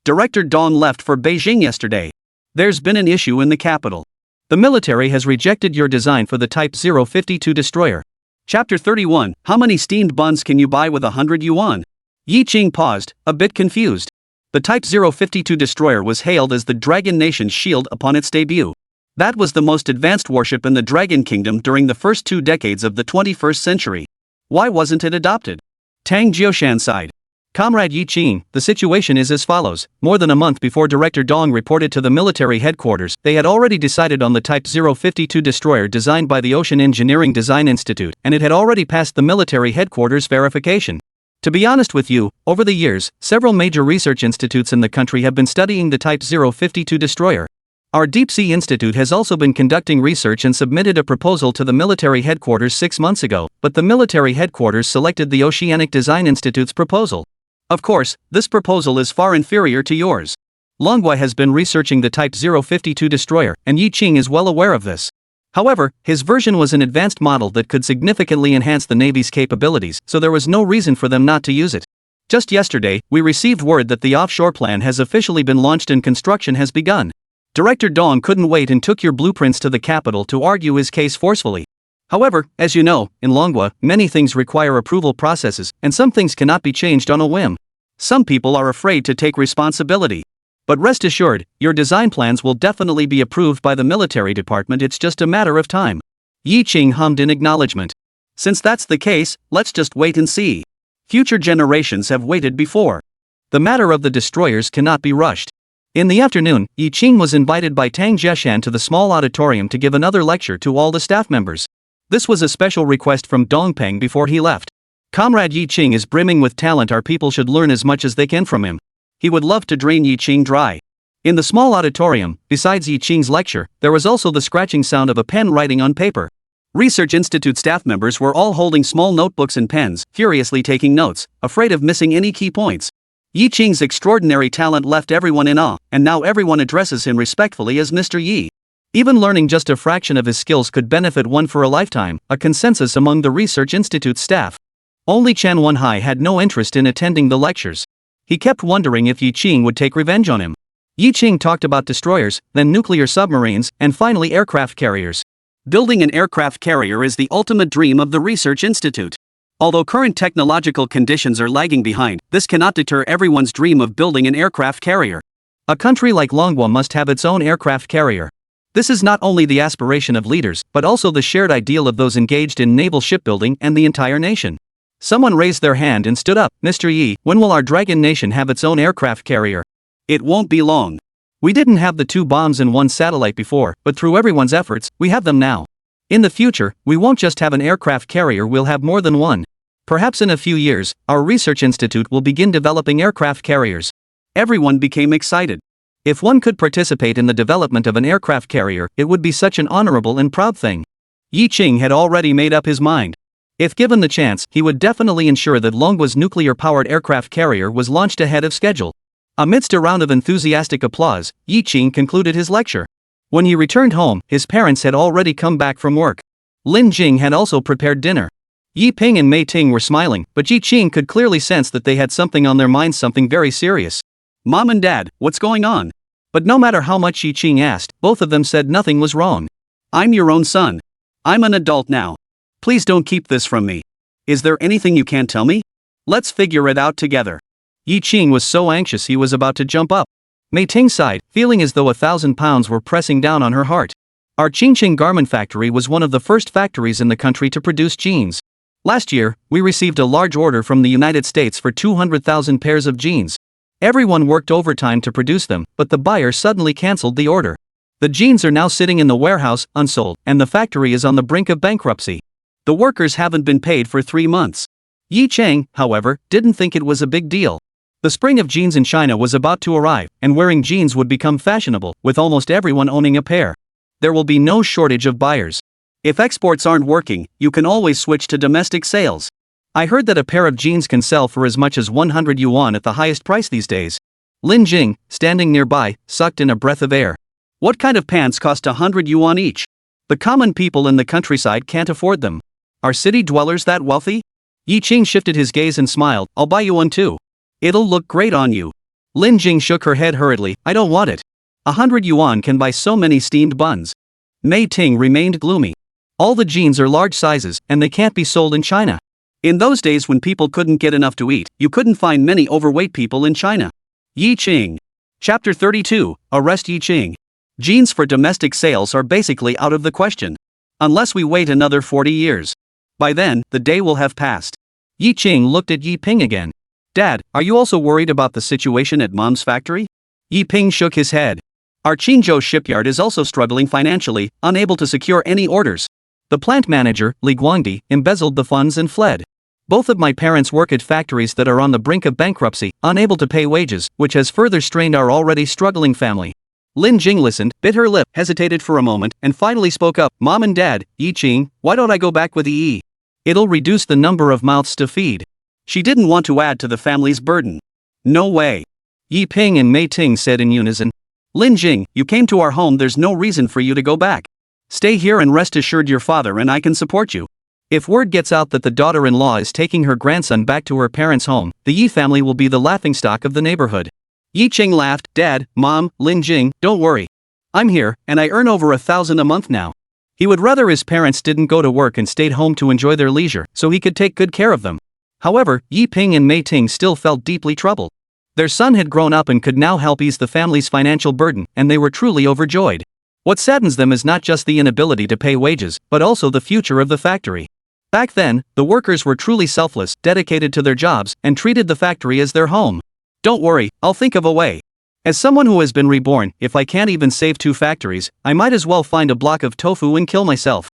Director Dong left for Beijing yesterday. There's been an issue in the capital. The military has rejected your design for the Type 052 destroyer. Chapter 31, How many steamed buns can you buy with 100 yuan? Yi Ching paused, a bit confused. The Type 052 destroyer was hailed as the Dragon Nation's shield upon its debut. That was the most advanced warship in the Dragon Kingdom during the first 2 decades of the 21st century. Why wasn't it adopted? Tang Jioshan sighed. Comrade Yi Ching, the situation is as follows. More than a month before Director Dong reported to the military headquarters, they had already decided on the Type 052 destroyer designed by the Ocean Engineering Design Institute, and it had already passed the military headquarters verification. To be honest with you, over the years, several major research institutes in the country have been studying the Type 052 destroyer. Our Deep Sea Institute has also been conducting research and submitted a proposal to the military headquarters 6 months ago, but the military headquarters selected the Oceanic Design Institute's proposal. Of course, this proposal is far inferior to yours. Manhwa has been researching the Type 052 destroyer, and Yi Ching is well aware of this. However, his version was an advanced model that could significantly enhance the Navy's capabilities, so there was no reason for them not to use it. Just yesterday, we received word that the offshore plan has officially been launched and construction has begun. Director Dong couldn't wait and took your blueprints to the capital to argue his case forcefully. However, as you know, in Manhwa, many things require approval processes, and some things cannot be changed on a whim. Some people are afraid to take responsibility. But rest assured, your design plans will definitely be approved by the military department, it's just a matter of time. Yi Ching hummed in acknowledgement. Since that's the case, let's just wait and see. Future generations have waited before. The matter of the destroyers cannot be rushed. In the afternoon, Yi Ching was invited by Tang Jiashan to the small auditorium to give another lecture to all the staff members. This was a special request from Dong Peng before he left. Comrade Yi Ching is brimming with talent, our people should learn as much as they can from him. He would love to drain Yi Ching dry. In the small auditorium, besides Yi Ching's lecture, there was also the scratching sound of a pen writing on paper. Research Institute staff members were all holding small notebooks and pens, furiously taking notes, afraid of missing any key points. Yi Ching's extraordinary talent left everyone in awe, and now everyone addresses him respectfully as Mr. Yi. Even learning just a fraction of his skills could benefit one for a lifetime, a consensus among the Research Institute staff. Only Chen Wenhai had no interest in attending the lectures. He kept wondering if Yi Ching would take revenge on him. Yi Ching talked about destroyers, then nuclear submarines, and finally aircraft carriers. Building an aircraft carrier is the ultimate dream of the Research Institute. Although current technological conditions are lagging behind, this cannot deter everyone's dream of building an aircraft carrier. A country like Manhwa must have its own aircraft carrier. This is not only the aspiration of leaders, but also the shared ideal of those engaged in naval shipbuilding and the entire nation. Someone raised their hand and stood up. Mr. Yi, when will our Dragon Nation have its own aircraft carrier? It won't be long. We didn't have the 2 bombs and 1 satellite before, but through everyone's efforts, we have them now. In the future, we won't just have an aircraft carrier, we'll have more than one. Perhaps in a few years, our research institute will begin developing aircraft carriers. Everyone became excited. If one could participate in the development of an aircraft carrier, it would be such an honorable and proud thing. Yi Ching had already made up his mind. If given the chance, he would definitely ensure that Manhwa's nuclear-powered aircraft carrier was launched ahead of schedule. Amidst a round of enthusiastic applause, Yi Ching concluded his lecture. When he returned home, his parents had already come back from work. Lin Jing had also prepared dinner. Yi Ping and Mei Ting were smiling, but Yi Ching could clearly sense that they had something on their minds, something very serious. Mom and Dad, what's going on? But no matter how much Yi Ching asked, both of them said nothing was wrong. I'm your own son. I'm an adult now. Please don't keep this from me. Is there anything you can't tell me? Let's figure it out together. Yi Qing was so anxious he was about to jump up. Mei Ting sighed, feeling as though 1,000 pounds were pressing down on her heart. Our Qingqing garment factory was one of the first factories in the country to produce jeans. Last year, we received a large order from the United States for 200,000 pairs of jeans. Everyone worked overtime to produce them, but the buyer suddenly cancelled the order. The jeans are now sitting in the warehouse, unsold, and the factory is on the brink of bankruptcy. The workers haven't been paid for 3 months. Yi Cheng, however, didn't think it was a big deal. The spring of jeans in China was about to arrive, and wearing jeans would become fashionable, with almost everyone owning a pair. There will be no shortage of buyers. If exports aren't working, you can always switch to domestic sales. I heard that a pair of jeans can sell for as much as 100 yuan at the highest price these days. Lin Jing, standing nearby, sucked in a breath of air. What kind of pants cost 100 yuan each? The common people in the countryside can't afford them. Are city dwellers that wealthy? Yi Qing shifted his gaze and smiled. I'll buy you one too. It'll look great on you. Lin Jing shook her head hurriedly. I don't want it. 100 yuan can buy so many steamed buns. Mei Ting remained gloomy. All the jeans are large sizes, and they can't be sold in China. In those days when people couldn't get enough to eat, you couldn't find many overweight people in China. Yi Qing. Chapter 32, Arrest Yi Qing. Jeans for domestic sales are basically out of the question. Unless we wait another 40 years. By then, the day will have passed. Yi Qing looked at Yi Ping again. Dad, are you also worried about the situation at Mom's factory? Yi Ping shook his head. Our Qingzhou shipyard is also struggling financially, unable to secure any orders. The plant manager, Li Guangdi, embezzled the funds and fled. Both of my parents work at factories that are on the brink of bankruptcy, unable to pay wages, which has further strained our already struggling family. Lin Jing listened, bit her lip, hesitated for a moment, and finally spoke up. Mom and Dad, Yi Qing, why don't I go back with Yi? It'll reduce the number of mouths to feed. She didn't want to add to the family's burden. No way. Yi Ping and Mei Ting said in unison. Lin Jing, you came to our home, there's no reason for you to go back. Stay here and rest assured your father and I can support you. If word gets out that the daughter-in-law is taking her grandson back to her parents' home, the Yi family will be the laughingstock of the neighborhood. Yi Qing laughed. Dad, Mom, Lin Jing, don't worry. I'm here, and I earn over 1,000 a month now. He would rather his parents didn't go to work and stayed home to enjoy their leisure, so he could take good care of them. However, Yi Ping and Mei Ting still felt deeply troubled. Their son had grown up and could now help ease the family's financial burden, and they were truly overjoyed. What saddens them is not just the inability to pay wages, but also the future of the factory. Back then, the workers were truly selfless, dedicated to their jobs, and treated the factory as their home. Don't worry, I'll think of a way. As someone who has been reborn, if I can't even save 2 factories, I might as well find a block of tofu and kill myself.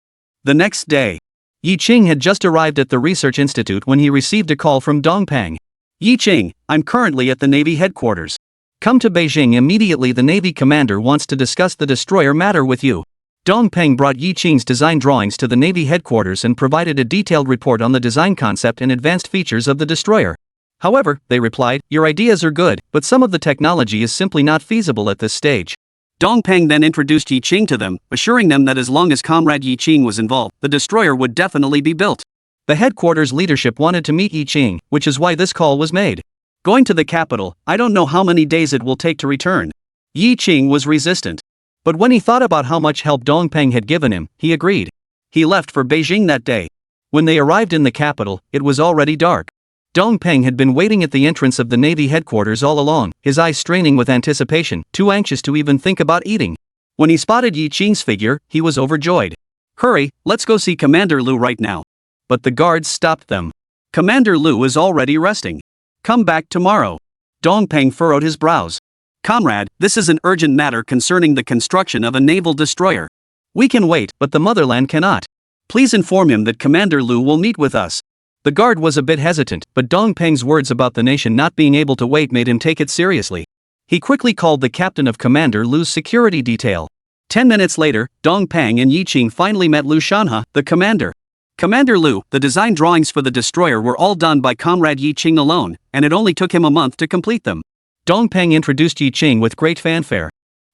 The next day, Yi Qing had just arrived at the research institute when he received a call from Dongpeng. Yi Qing, I'm currently at the Navy headquarters. Come to Beijing immediately. The Navy commander wants to discuss the destroyer matter with you. Dongpeng brought Yi Qing's design drawings to the Navy headquarters and provided a detailed report on the design concept and advanced features of the destroyer. However, they replied, your ideas are good, but some of the technology is simply not feasible at this stage. Dongpeng then introduced Yi Qing to them, assuring them that as long as Comrade Yi Qing was involved, the destroyer would definitely be built. The headquarters leadership wanted to meet Yi Qing, which is why this call was made. Going to the capital, I don't know how many days it will take to return. Yi Qing was resistant. But when he thought about how much help Dongpeng had given him, he agreed. He left for Beijing that day. When they arrived in the capital, it was already dark. Dongpeng had been waiting at the entrance of the Navy headquarters all along, his eyes straining with anticipation, too anxious to even think about eating. When he spotted Yi Qing's figure, he was overjoyed. Hurry, let's go see Commander Lu right now. But the guards stopped them. Commander Lu is already resting. Come back tomorrow. Dongpeng furrowed his brows. Comrade, this is an urgent matter concerning the construction of a naval destroyer. We can wait, but the motherland cannot. Please inform him that Commander Lu will meet with us. The guard was a bit hesitant, but Dongpeng's words about the nation not being able to wait made him take it seriously. He quickly called the captain of Commander Lu's security detail. 10 minutes later, Dongpeng and Yi Qing finally met Lu Shanhe, the commander. Commander Lu, the design drawings for the destroyer were all done by Comrade Yi Qing alone, and it only took him a month to complete them. Dongpeng introduced Yi Qing with great fanfare.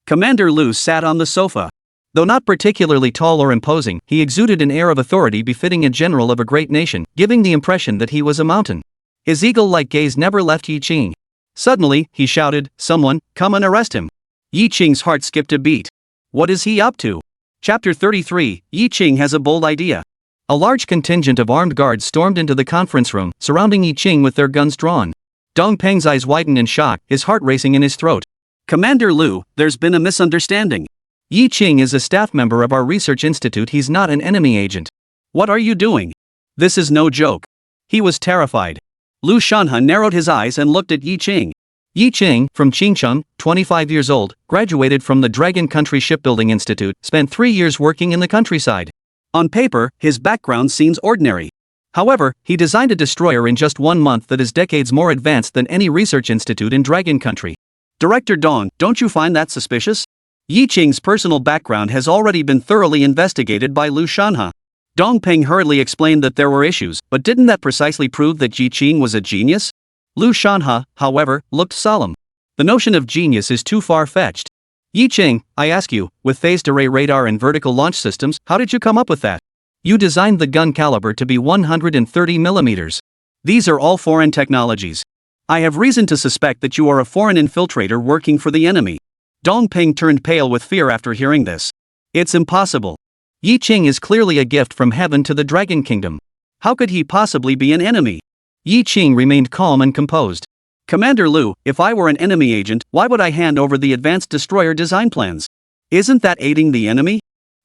Commander Lu sat on the sofa. Though not particularly tall or imposing, he exuded an air of authority befitting a general of a great nation, giving the impression that he was a mountain. His eagle-like gaze never left Yi Qing. Suddenly, he shouted, someone, come and arrest him. Yi Qing's heart skipped a beat. What is he up to? Chapter 33, Yi Qing has a bold idea. A large contingent of armed guards stormed into the conference room, surrounding Yi Qing with their guns drawn. Dong Peng's eyes widened in shock, his heart racing in his throat. Commander Lu, there's been a misunderstanding. Yi Qing is a staff member of our research institute, he's not an enemy agent. What are you doing? This is no joke. He was terrified. Lu Shanha narrowed his eyes and looked at Yi Qing. Yi Qing, from Qingcheng, 25 years old, graduated from the Dragon Country Shipbuilding Institute, spent 3 years working in the countryside. On paper, his background seems ordinary. However, he designed a destroyer in just 1 month that is decades more advanced than any research institute in Dragon Country. Director Dong, don't you find that suspicious? Yi Qing's personal background has already been thoroughly investigated by Lu Shanha. Dong Peng hurriedly explained that there were issues, but didn't that precisely prove that Yi Qing was a genius? Lu Shanha, however, looked solemn. The notion of genius is too far-fetched. Yi Qing, I ask you, with phased array radar and vertical launch systems, how did you come up with that? You designed the gun caliber to be 130 millimeters. These are all foreign technologies. I have reason to suspect that you are a foreign infiltrator working for the enemy. Dong Peng turned pale with fear after hearing this. It's impossible. Yi Qing is clearly a gift from heaven to the Dragon Kingdom. How could he possibly be an enemy? Yi Qing remained calm and composed. Commander Lu, if I were an enemy agent, why would I hand over the advanced destroyer design plans? Isn't that aiding the enemy?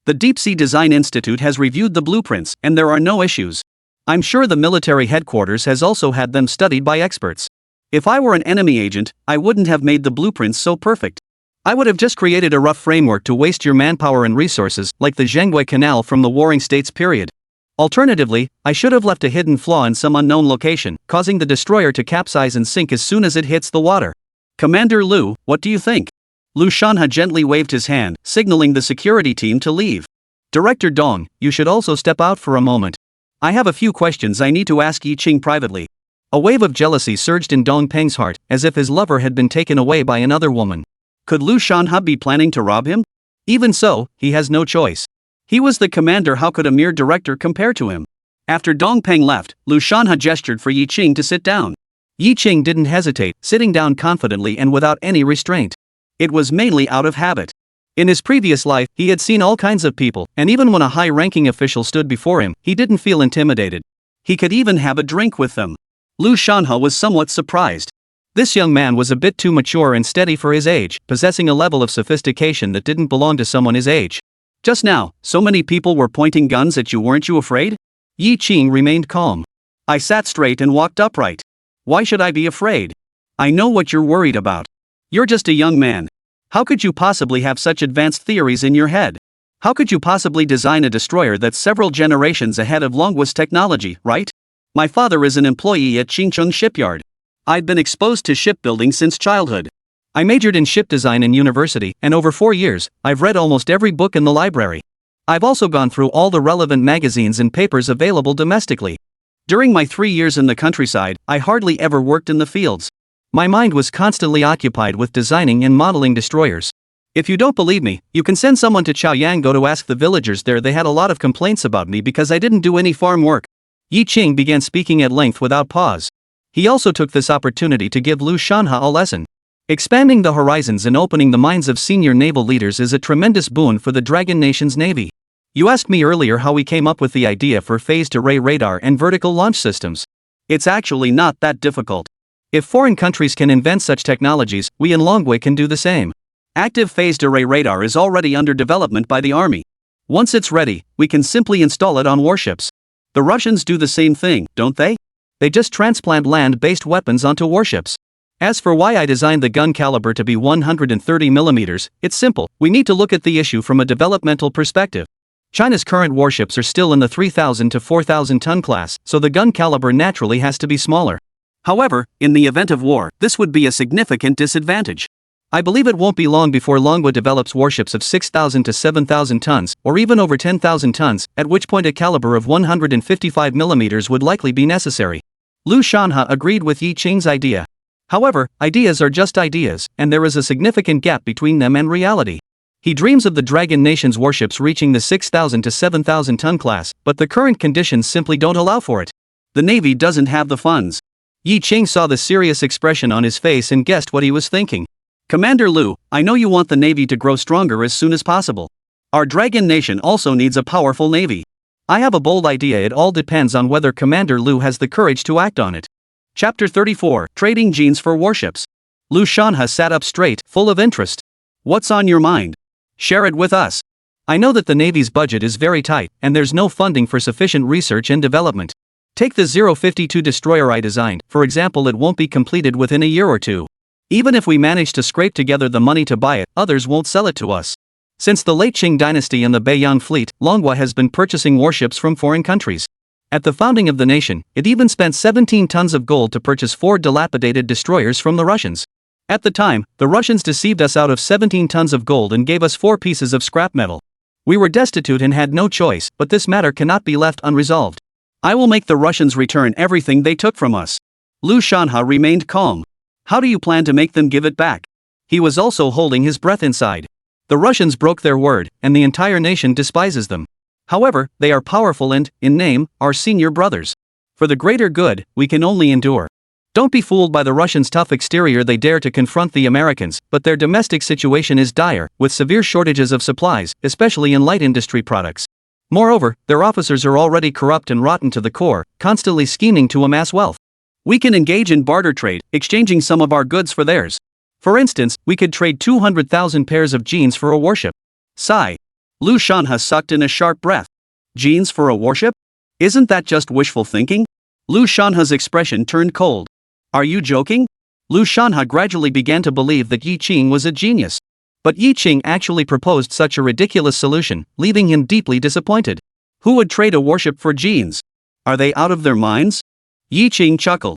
The Deep Sea Design Institute has reviewed the blueprints, and there are no issues. I'm sure the military headquarters has also had them studied by experts. If I were an enemy agent, I wouldn't have made the blueprints so perfect. I would have just created a rough framework to waste your manpower and resources, like the Zhengwei Canal from the Warring States period. Alternatively, I should have left a hidden flaw in some unknown location, causing the destroyer to capsize and sink as soon as it hits the water. Commander Lu, what do you think? Lu Shanha gently waved his hand, signaling the security team to leave. Director Dong, you should also step out for a moment. I have a few questions I need to ask Yi Qing privately. A wave of jealousy surged in Dong Peng's heart, as if his lover had been taken away by another woman. Could Lu Shanha be planning to rob him? Even so, he has no choice. He was the commander, how could a mere director compare to him? After Dong Peng left, Lu Shanha gestured for Yi Qing to sit down. Yi Qing didn't hesitate, sitting down confidently and without any restraint. It was mainly out of habit. In his previous life, he had seen all kinds of people, and even when a high-ranking official stood before him, he didn't feel intimidated. He could even have a drink with them. Lu Shanha was somewhat surprised. This young man was a bit too mature and steady for his age, possessing a level of sophistication that didn't belong to someone his age. Just now, so many people were pointing guns at you, weren't you afraid? Yi Qing remained calm. I sat straight and walked upright. Why should I be afraid? I know what you're worried about. You're just a young man. How could you possibly have such advanced theories in your head? How could you possibly design a destroyer that's several generations ahead of Longwa's technology, right? My father is an employee at Qingcheng Shipyard. I've been exposed to shipbuilding since childhood. I majored in ship design in university, and over 4 years, I've read almost every book in the library. I've also gone through all the relevant magazines and papers available domestically. During my 3 years in the countryside, I hardly ever worked in the fields. My mind was constantly occupied with designing and modeling destroyers. If you don't believe me, you can send someone to Chaoyanggo to ask the villagers there. They had a lot of complaints about me because I didn't do any farm work. Yi Qing began speaking at length without pause. He also took this opportunity to give Lu Shanha a lesson. Expanding the horizons and opening the minds of senior naval leaders is a tremendous boon for the Dragon Nation's navy. You asked me earlier how we came up with the idea for phased array radar and vertical launch systems. It's actually not that difficult. If foreign countries can invent such technologies, we in Longwei can do the same. Active phased array radar is already under development by the army. Once it's ready, we can simply install it on warships. The Russians do the same thing, don't they? They just transplant land-based weapons onto warships. As for why I designed the gun caliber to be 130 millimeters, it's simple. We need to look at the issue from a developmental perspective. China's current warships are still in the 3,000 to 4,000 ton class, so the gun caliber naturally has to be smaller. However, in the event of war, this would be a significant disadvantage. I believe it won't be long before Longwa develops warships of 6,000 to 7,000 tons, or even over 10,000 tons, at which point a caliber of 155 millimeters would likely be necessary. Lu Shanha agreed with Yi Qing's idea. However, ideas are just ideas, and there is a significant gap between them and reality. He dreams of the Dragon Nation's warships reaching the 6,000 to 7,000 ton class, but the current conditions simply don't allow for it. The Navy doesn't have the funds. Yi Qing saw the serious expression on his face and guessed what he was thinking. Commander Lu, I know you want the Navy to grow stronger as soon as possible. Our Dragon Nation also needs a powerful Navy. I have a bold idea. It all depends on whether Commander Lu has the courage to act on it. Chapter 34, Trading Genes for Warships. Lu Shanha sat up straight, full of interest. What's on your mind? Share it with us. I know that the Navy's budget is very tight, and there's no funding for sufficient research and development. Take the 052 destroyer I designed, for example. It won't be completed within a year or two. Even if we manage to scrape together the money to buy it, others won't sell it to us. Since the late Qing dynasty and the Beiyang fleet, Manhwa has been purchasing warships from foreign countries. At the founding of the nation, it even spent 17 tons of gold to purchase 4 dilapidated destroyers from the Russians. At the time, the Russians deceived us out of 17 tons of gold and gave us 4 pieces of scrap metal. We were destitute and had no choice, but this matter cannot be left unresolved. I will make the Russians return everything they took from us. Lu Shanha remained calm. How do you plan to make them give it back? He was also holding his breath inside. The Russians broke their word, and the entire nation despises them. However, they are powerful and, in name, are senior brothers. For the greater good, we can only endure. Don't be fooled by the Russians' tough exterior. They dare to confront the Americans, but their domestic situation is dire, with severe shortages of supplies, especially in light industry products. Moreover, their officers are already corrupt and rotten to the core, constantly scheming to amass wealth. We can engage in barter trade, exchanging some of our goods for theirs. For instance, we could trade 200,000 pairs of jeans for a warship. Sigh. Lu Shanha sucked in a sharp breath. Jeans for a warship? Isn't that just wishful thinking? Lu Shanha's expression turned cold. Are you joking? Lu Shanha gradually began to believe that Yi Qing was a genius. But Yi Qing actually proposed such a ridiculous solution, leaving him deeply disappointed. Who would trade a warship for jeans? Are they out of their minds? Yi Qing chuckled.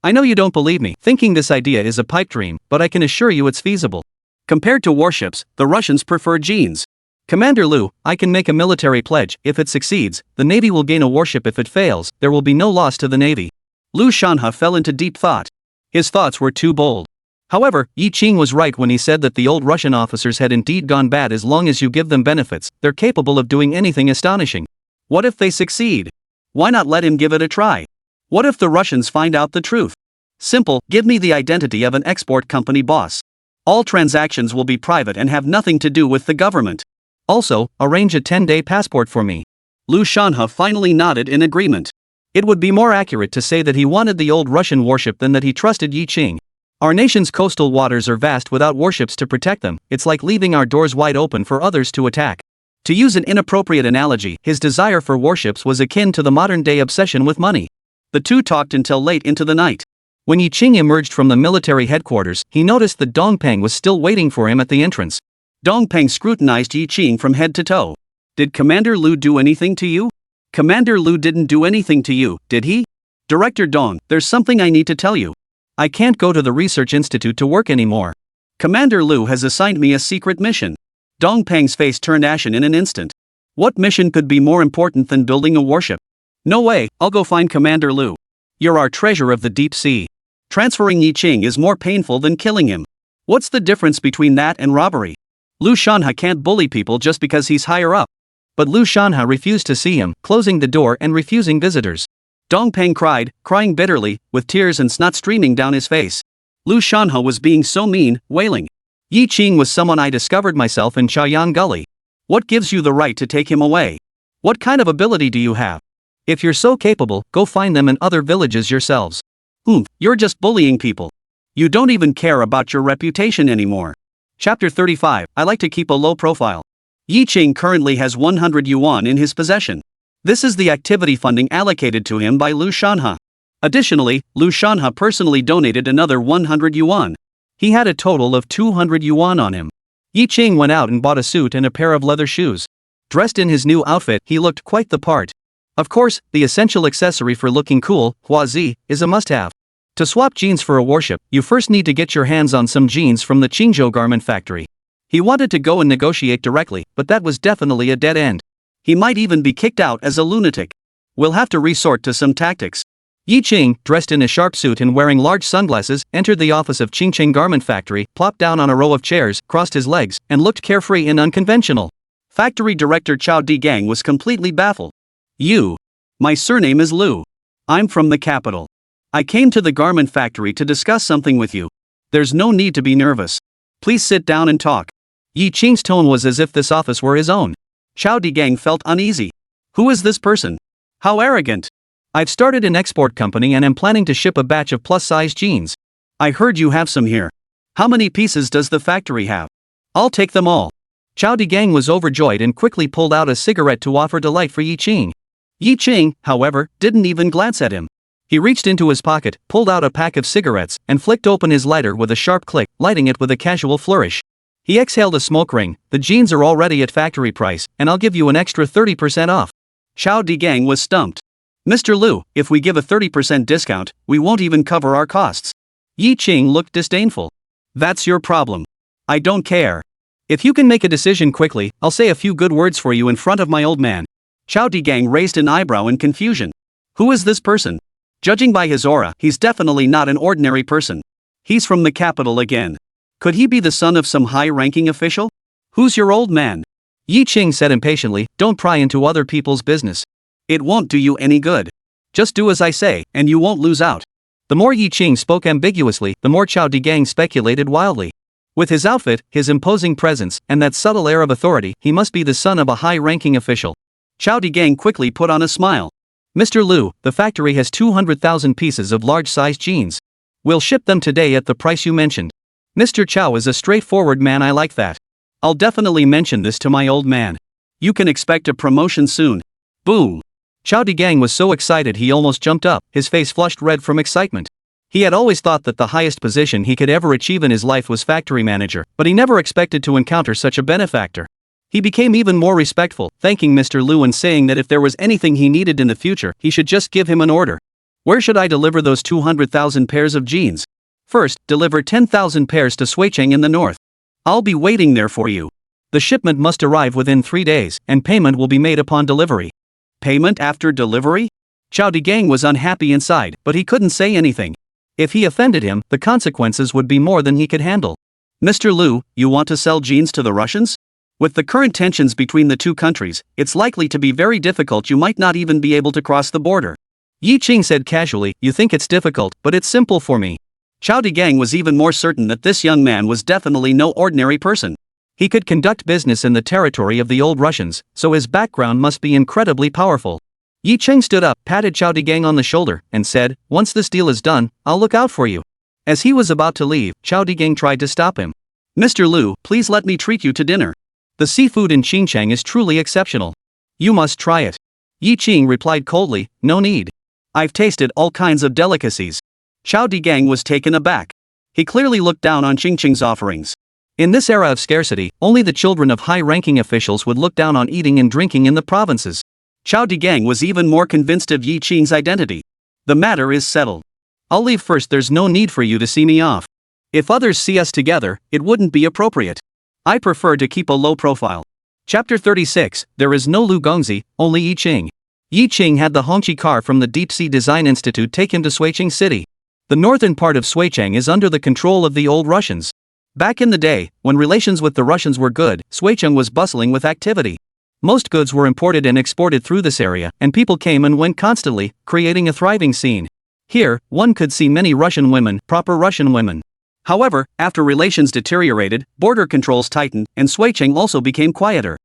I know you don't believe me, thinking this idea is a pipe dream, but I can assure you it's feasible. Compared to warships, the Russians prefer jeans. Commander Lu, I can make a military pledge. If it succeeds, the Navy will gain a warship. If it fails, there will be no loss to the Navy. Lu Shanha fell into deep thought. His thoughts were too bold. However, Yi Qing was right when he said that the old Russian officers had indeed gone bad. As long as you give them benefits, they're capable of doing anything astonishing. What if they succeed? Why not let him give it a try? What if the Russians find out the truth? Simple, give me the identity of an export company boss. All transactions will be private and have nothing to do with the government. Also, arrange a 10-day passport for me. Lu Shanha finally nodded in agreement. It would be more accurate to say that he wanted the old Russian warship than that he trusted Yi Qing. Our nation's coastal waters are vast. Without warships to protect them, it's like leaving our doors wide open for others to attack. To use an inappropriate analogy, his desire for warships was akin to the modern-day obsession with money. The two talked until late into the night. When Yi Qing emerged from the military headquarters, he noticed that Dongpeng was still waiting for him at the entrance. Dongpeng scrutinized Yi Qing from head to toe. Did Commander Lu do anything to you? Commander Lu didn't do anything to you, did he? Director Dong, there's something I need to tell you. I can't go to the research institute to work anymore. Commander Lu has assigned me a secret mission. Dongpeng's face turned ashen in an instant. What mission could be more important than building a warship? No way, I'll go find Commander Lu. You're our treasure of the deep sea. Transferring Yi Qing is more painful than killing him. What's the difference between that and robbery? Lu Shanha can't bully people just because he's higher up. But Lu Shanha refused to see him, closing the door and refusing visitors. Dongpeng cried, crying bitterly, with tears and snot streaming down his face. Lu Shanha was being so mean, wailing. Yi Qing was someone I discovered myself in Chaoyang Gully. What gives you the right to take him away? What kind of ability do you have? If you're so capable, go find them in other villages yourselves. You're just bullying people. You don't even care about your reputation anymore. Chapter 35, I like to keep a low profile. Yi Qing currently has 100 yuan in his possession. This is the activity funding allocated to him by Lu Shanha. Additionally, Lu Shanha personally donated another 100 yuan. He had a total of 200 yuan on him. Yi Qing went out and bought a suit and a pair of leather shoes. Dressed in his new outfit, he looked quite the part. Of course, the essential accessory for looking cool, huazi, is a must-have. To swap jeans for a warship, you first need to get your hands on some jeans from the Qingzhou garment factory. He wanted to go and negotiate directly, but that was definitely a dead end. He might even be kicked out as a lunatic. We'll have to resort to some tactics. Yi Qing, dressed in a sharp suit and wearing large sunglasses, entered the office of Qingcheng Garment Factory, plopped down on a row of chairs, crossed his legs, and looked carefree and unconventional. Factory director Chao Digang was completely baffled. My surname is Lu. I'm from the capital. I came to the garment factory to discuss something with you. There's no need to be nervous. Please sit down and talk. Yi Qing's tone was as if this office were his own. Chao Digang felt uneasy. Who is this person? How arrogant. I've started an export company and am planning to ship a batch of plus-size jeans. I heard you have some here. How many pieces does the factory have? I'll take them all. Chao Digang was overjoyed and quickly pulled out a cigarette to offer delight for Yi Qing. Yi Qing, however, didn't even glance at him. He reached into his pocket, pulled out a pack of cigarettes, and flicked open his lighter with a sharp click, lighting it with a casual flourish. He exhaled a smoke ring. The jeans are already at factory price, and I'll give you an extra 30% off. Chao Digang was stumped. Mr. Liu, if we give a 30% discount, we won't even cover our costs. Yi Qing looked disdainful. That's your problem. I don't care. If you can make a decision quickly, I'll say a few good words for you in front of my old man. Chao Digang raised an eyebrow in confusion. Who is this person? Judging by his aura, he's definitely not an ordinary person. He's from the capital again. Could he be the son of some high-ranking official? Who's your old man? Yi Qing said impatiently, don't pry into other people's business. It won't do you any good. Just do as I say, and you won't lose out. The more Yi Qing spoke ambiguously, the more Chao Digang speculated wildly. With his outfit, his imposing presence, and that subtle air of authority, he must be the son of a high-ranking official. Chao Digang quickly put on a smile. Mr. Liu, the factory has 200,000 pieces of large-sized jeans. We'll ship them today at the price you mentioned. Mr. Chao is a straightforward man, I like that. I'll definitely mention this to my old man. You can expect a promotion soon. Boom. Chao Digang was so excited he almost jumped up, his face flushed red from excitement. He had always thought that the highest position he could ever achieve in his life was factory manager, but he never expected to encounter such a benefactor. He became even more respectful, thanking Mr. Liu and saying that if there was anything he needed in the future, he should just give him an order. Where should I deliver those 200,000 pairs of jeans? First, deliver 10,000 pairs to Suicheng in the north. I'll be waiting there for you. The shipment must arrive within 3 days, and payment will be made upon delivery. Payment after delivery? Chao Digang was unhappy inside, but he couldn't say anything. If he offended him, the consequences would be more than he could handle. Mr. Liu, you want to sell jeans to the Russians? With the current tensions between the two countries, it's likely to be very difficult. You might not even be able to cross the border. Yi Qing said casually, you think it's difficult, but it's simple for me. Chao Digang was even more certain that this young man was definitely no ordinary person. He could conduct business in the territory of the old Russians, so his background must be incredibly powerful. Yi Qing stood up, patted Chao Digang on the shoulder, and said, once this deal is done, I'll look out for you. As he was about to leave, Chao Digang tried to stop him. Mr. Liu, please let me treat you to dinner. The seafood in Xinjiang is truly exceptional. You must try it. Yi Qing replied coldly, no need. I've tasted all kinds of delicacies. Chao Digang was taken aback. He clearly looked down on Xinjiang's offerings. In this era of scarcity, only the children of high-ranking officials would look down on eating and drinking in the provinces. Chao Digang was even more convinced of Yi Qing's identity. The matter is settled. I'll leave first. There's no need for you to see me off. If others see us together, it wouldn't be appropriate. I prefer to keep a low profile. Chapter 36, There is no Lu Gongzi, only Yi Qing. Yi Qing had the Hongqi car from the Deep Sea Design Institute take him to Suicheng City. The northern part of Suicheng is under the control of the old Russians. Back in the day, when relations with the Russians were good, Suicheng was bustling with activity. Most goods were imported and exported through this area, and people came and went constantly, creating a thriving scene. Here, one could see many Russian women, proper Russian women. However, after relations deteriorated, border controls tightened, and Suicheng also became quieter.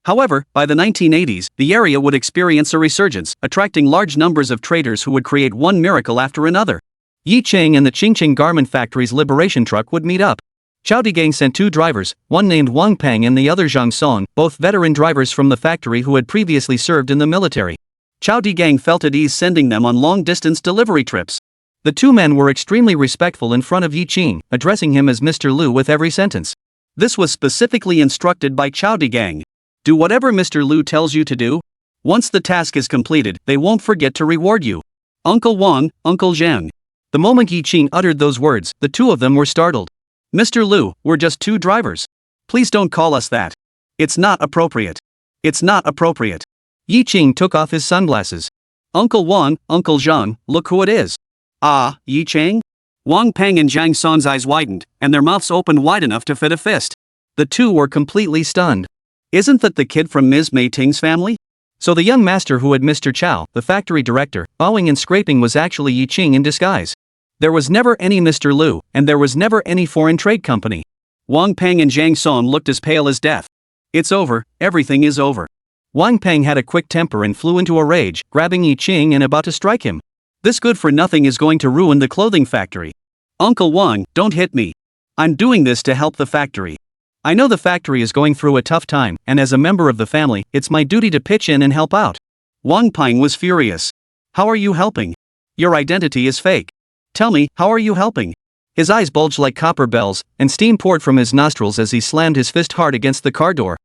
However, by the 1980s, the area would experience a resurgence, attracting large numbers of traders who would create one miracle after another. Yi Qing and the Qingqing garment factory's liberation truck would meet up. Chao Digang sent 2 drivers, one named Wang Peng and the other Zhang Song, both veteran drivers from the factory who had previously served in the military. Chao Digang felt at ease sending them on long-distance delivery trips. The 2 men were extremely respectful in front of Yi Qing, addressing him as Mr. Liu with every sentence. This was specifically instructed by Chao Digang. Do whatever Mr. Liu tells you to do. Once the task is completed, they won't forget to reward you. Uncle Wang, Uncle Zhang. The moment Yi Qing uttered those words, the 2 of them were startled. Mr. Liu, we're just 2 drivers. Please don't call us that. It's not appropriate. It's not appropriate. Yi Qing took off his sunglasses. Uncle Wang, Uncle Zhang, look who it is. Ah, Yi Qing? Wang Peng and Zhang Song's eyes widened, and their mouths opened wide enough to fit a fist. The 2 were completely stunned. Isn't that the kid from Ms. Mei Ting's family? So the young master who had Mr. Chao, the factory director, bowing and scraping was actually Yi Qing in disguise. There was never any Mr. Liu, and there was never any foreign trade company. Wang Peng and Zhang Song looked as pale as death. It's over, everything is over. Wang Peng had a quick temper and flew into a rage, grabbing Yi Qing and about to strike him. This good-for-nothing is going to ruin the clothing factory. Uncle Wang, don't hit me. I'm doing this to help the factory. I know the factory is going through a tough time, and as a member of the family, it's my duty to pitch in and help out. Wang Peng was furious. How are you helping? Your identity is fake. Tell me, how are you helping? His eyes bulged like copper bells, and steam poured from his nostrils as he slammed his fist hard against the car door.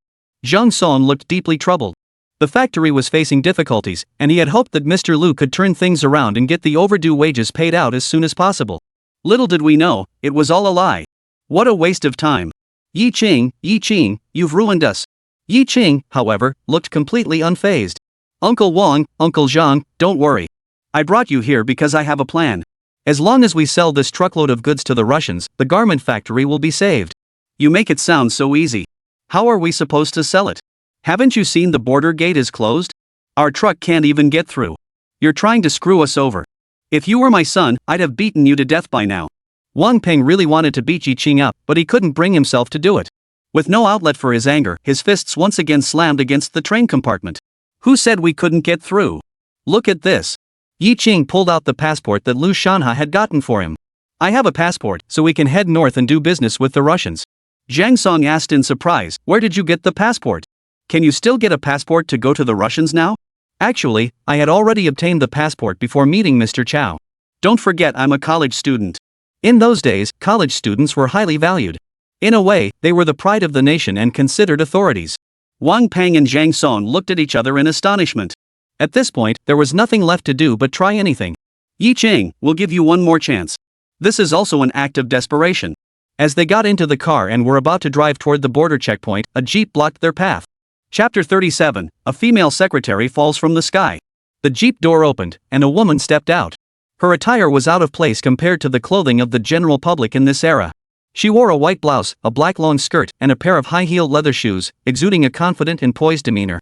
Zhang Song looked deeply troubled. The factory was facing difficulties, and he had hoped that Mr. Liu could turn things around and get the overdue wages paid out as soon as possible. Little did we know, it was all a lie. What a waste of time. Yi Qing, you've ruined us. Yi Qing, however, looked completely unfazed. Uncle Wang, Uncle Zhang, don't worry. I brought you here because I have a plan. As long as we sell this truckload of goods to the Russians, the garment factory will be saved. You make it sound so easy. How are we supposed to sell it? Haven't you seen the border gate is closed? Our truck can't even get through. You're trying to screw us over. If you were my son, I'd have beaten you to death by now. Wang Peng really wanted to beat Yi Qing up, but he couldn't bring himself to do it. With no outlet for his anger, his fists once again slammed against the train compartment. Who said we couldn't get through? Look at this. Yi Qing pulled out the passport that Liu Shanha had gotten for him. I have a passport, so we can head north and do business with the Russians. Zhang Song asked in surprise, where did you get the passport? Can you still get a passport to go to the Russians now? Actually, I had already obtained the passport before meeting Mr. Chow. Don't forget I'm a college student. In those days, college students were highly valued. In a way, they were the pride of the nation and considered authorities. Wang Peng and Zhang Song looked at each other in astonishment. At this point, there was nothing left to do but try anything. Yi Qing, we'll give you one more chance. This is also an act of desperation. As they got into the car and were about to drive toward the border checkpoint, a jeep blocked their path. Chapter 37, a female secretary falls from the sky. The jeep door opened, and a woman stepped out. Her attire was out of place compared to the clothing of the general public in this era. She wore a white blouse, a black long skirt, and a pair of high-heeled leather shoes, exuding a confident and poised demeanor.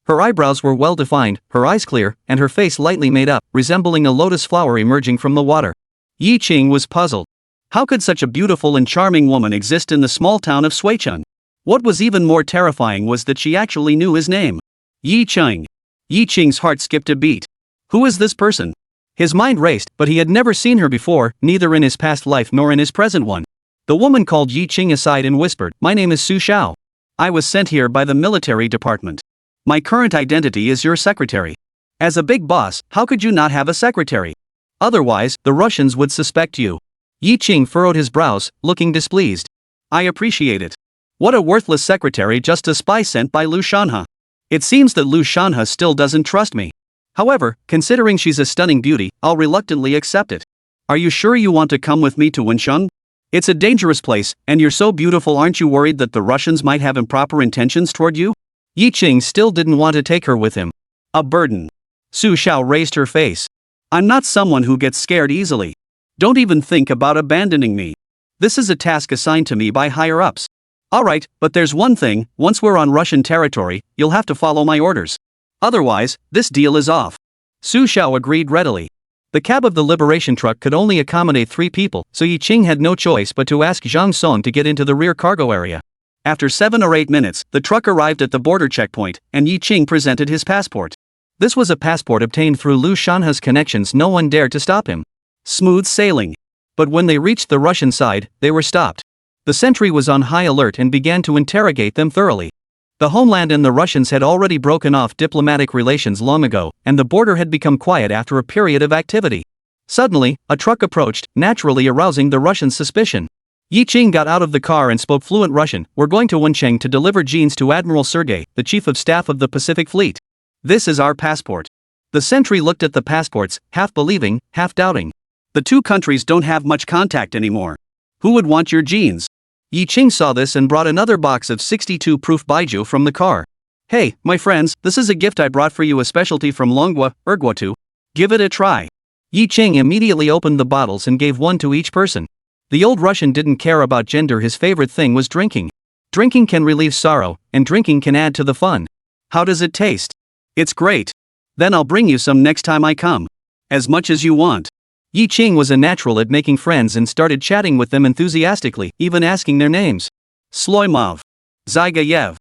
Her eyebrows were well-defined, her eyes clear, and her face lightly made up, resembling a lotus flower emerging from the water. Yi Qing was puzzled. How could such a beautiful and charming woman exist in the small town of Suichun? What was even more terrifying was that she actually knew his name. Yi Qing. Yi Qing's heart skipped a beat. Who is this person? His mind raced, but he had never seen her before, neither in his past life nor in his present one. The woman called Yi Qing aside and whispered, "My name is Su Xiao. I was sent here by the military department. My current identity is your secretary. As a big boss, how could you not have a secretary? Otherwise, the Russians would suspect you." Yi Qing furrowed his brows, looking displeased. "I appreciate it. What a worthless secretary, just a spy sent by Liu Shanha. It seems that Liu Shanha still doesn't trust me. However, considering she's a stunning beauty, I'll reluctantly accept it. Are you sure you want to come with me to Wensheng? It's a dangerous place, and you're so beautiful, aren't you worried that the Russians might have improper intentions toward you?" Yi Qing still didn't want to take her with him. A burden. Su Xiao raised her face. "I'm not someone who gets scared easily. Don't even think about abandoning me. This is a task assigned to me by higher-ups. Alright, but there's one thing, once we're on Russian territory, you'll have to follow my orders. Otherwise, this deal is off." Su Xiao agreed readily. The cab of the liberation truck could only accommodate 3 people, so Yi Qing had no choice but to ask Zhang Song to get into the rear cargo area. After 7 or 8 minutes, the truck arrived at the border checkpoint, and Yi Qing presented his passport. This was a passport obtained through Liu Shanha's connections. No one dared to stop him. Smooth sailing. But when they reached the Russian side, they were stopped. The sentry was on high alert and began to interrogate them thoroughly. The homeland and the Russians had already broken off diplomatic relations long ago, and the border had become quiet after a period of activity. Suddenly, a truck approached, naturally arousing the Russians' suspicion. Yi Qing got out of the car and spoke fluent Russian. "We're going to Wensheng to deliver jeans to Admiral Sergei, the Chief of Staff of the Pacific Fleet. This is our passport." The sentry looked at the passports, half believing, half doubting. "The 2 countries don't have much contact anymore. Who would want your jeans?" Yi Qing saw this and brought another box of 62 proof baijiu from the car. "Hey, my friends, this is a gift I brought for you, a specialty from Longwa, Urguatu. Give it a try." Yi Qing immediately opened the bottles and gave one to each person. The old Russian didn't care about gender. His favorite thing was drinking. Drinking can relieve sorrow, and drinking can add to the fun. "How does it taste?" "It's great. Then I'll bring you some next time I come. As much as you want." Yi Qing was a natural at making friends and started chatting with them enthusiastically, even asking their names. Sloimov. Zygayev.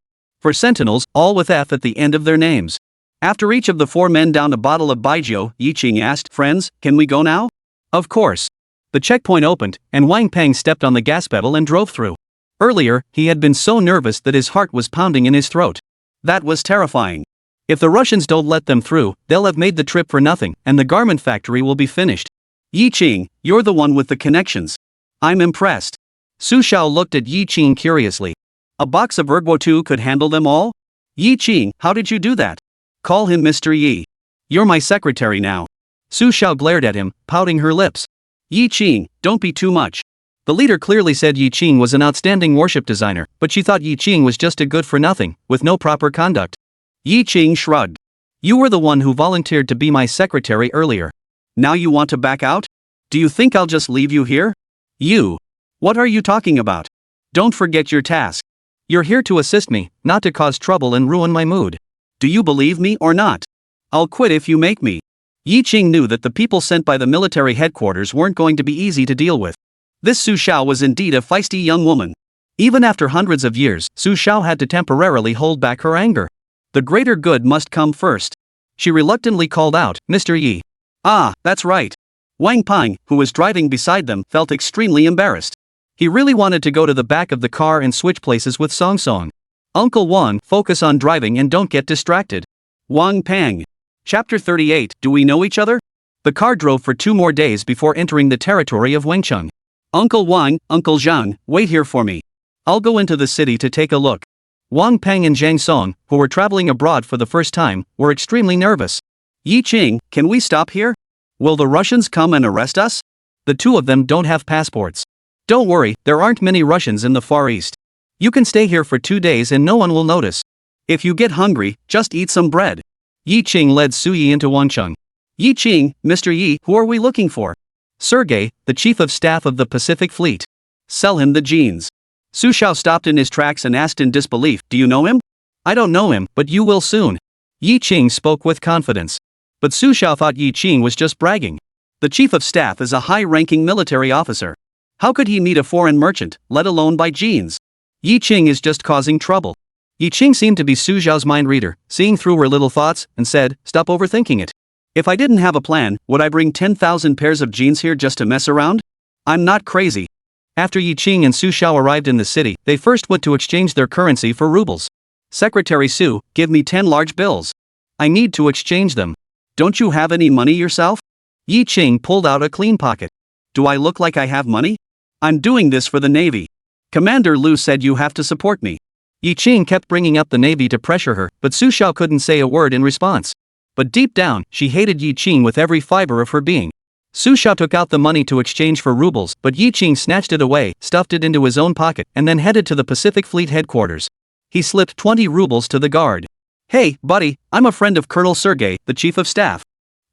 For sentinels, all with F at the end of their names. After each of the 4 men downed a bottle of baijiu, Yi Qing asked, "Friends, can we go now?" Of course. The checkpoint opened, and Wang Peng stepped on the gas pedal and drove through. Earlier, he had been so nervous that his heart was pounding in his throat. That was terrifying. If the Russians don't let them through, they'll have made the trip for nothing, and the garment factory will be finished. Yi Qing, you're the one with the connections. I'm impressed. Su Xiao looked at Yi Qing curiously. A box of ergo could handle them all? Yi Qing, how did you do that? Call him Mr. Yi. You're my secretary now. Su Xiao glared at him, pouting her lips. Yi Qing, don't be too much. The leader clearly said Yi Qing was an outstanding worship designer, but she thought Yi Qing was just a good-for-nothing, with no proper conduct. Yi Qing shrugged. You were the one who volunteered to be my secretary earlier. Now you want to back out? Do you think I'll just leave you here? You. What are you talking about? Don't forget your task. You're here to assist me, not to cause trouble and ruin my mood. Do you believe me or not? I'll quit if you make me. Yi Qing knew that the people sent by the military headquarters weren't going to be easy to deal with. This Su Xiao was indeed a feisty young woman. Even after hundreds of years, Su Xiao had to temporarily hold back her anger. The greater good must come first. She reluctantly called out, "Mr. Yi." Ah, that's right. Wang Peng, who was driving beside them, felt extremely embarrassed. He really wanted to go to the back of the car and switch places with Song Song. Uncle Wan, focus on driving and don't get distracted. Wang Peng. Chapter 38, Do we know each other? The car drove for 2 more days before entering the territory of Wengcheng. Uncle Wang, Uncle Zhang, wait here for me. I'll go into the city to take a look. Wang Peng and Zhang Song, who were traveling abroad for the first time, were extremely nervous. Yi Qing, can we stop here? Will the Russians come and arrest us? The 2 of them don't have passports. Don't worry, there aren't many Russians in the Far East. You can stay here for 2 days and no one will notice. If you get hungry, just eat some bread. Yi Qing led Su Yi into Wancheng. Yi Qing, Mr. Yi, who are we looking for? Sergei, the chief of staff of the Pacific Fleet. Sell him the jeans. Su Xiao stopped in his tracks and asked in disbelief, do you know him? I don't know him, but you will soon. Yi Qing spoke with confidence. But Su Xiao thought Yi Qing was just bragging. The chief of staff is a high-ranking military officer. How could he meet a foreign merchant, let alone buy jeans? Yi Qing is just causing trouble. Yi Qing seemed to be Su Xiao's mind reader, seeing through her little thoughts, and said, stop overthinking it. If I didn't have a plan, would I bring 10,000 pairs of jeans here just to mess around? I'm not crazy. After Yi Qing and Su Xiao arrived in the city, they first went to exchange their currency for rubles. Secretary Su, give me 10 large bills. I need to exchange them. Don't you have any money yourself? Yi Qing pulled out a clean pocket. Do I look like I have money? I'm doing this for the Navy. Commander Lu said you have to support me. Yi Qing kept bringing up the Navy to pressure her, but Su Xiao couldn't say a word in response. But deep down, she hated Yi Qing with every fiber of her being. Su Xiao took out the money to exchange for rubles, but Yi Qing snatched it away, stuffed it into his own pocket, and then headed to the Pacific Fleet headquarters. He slipped 20 rubles to the guard. Hey, buddy, I'm a friend of Colonel Sergei, the chief of staff.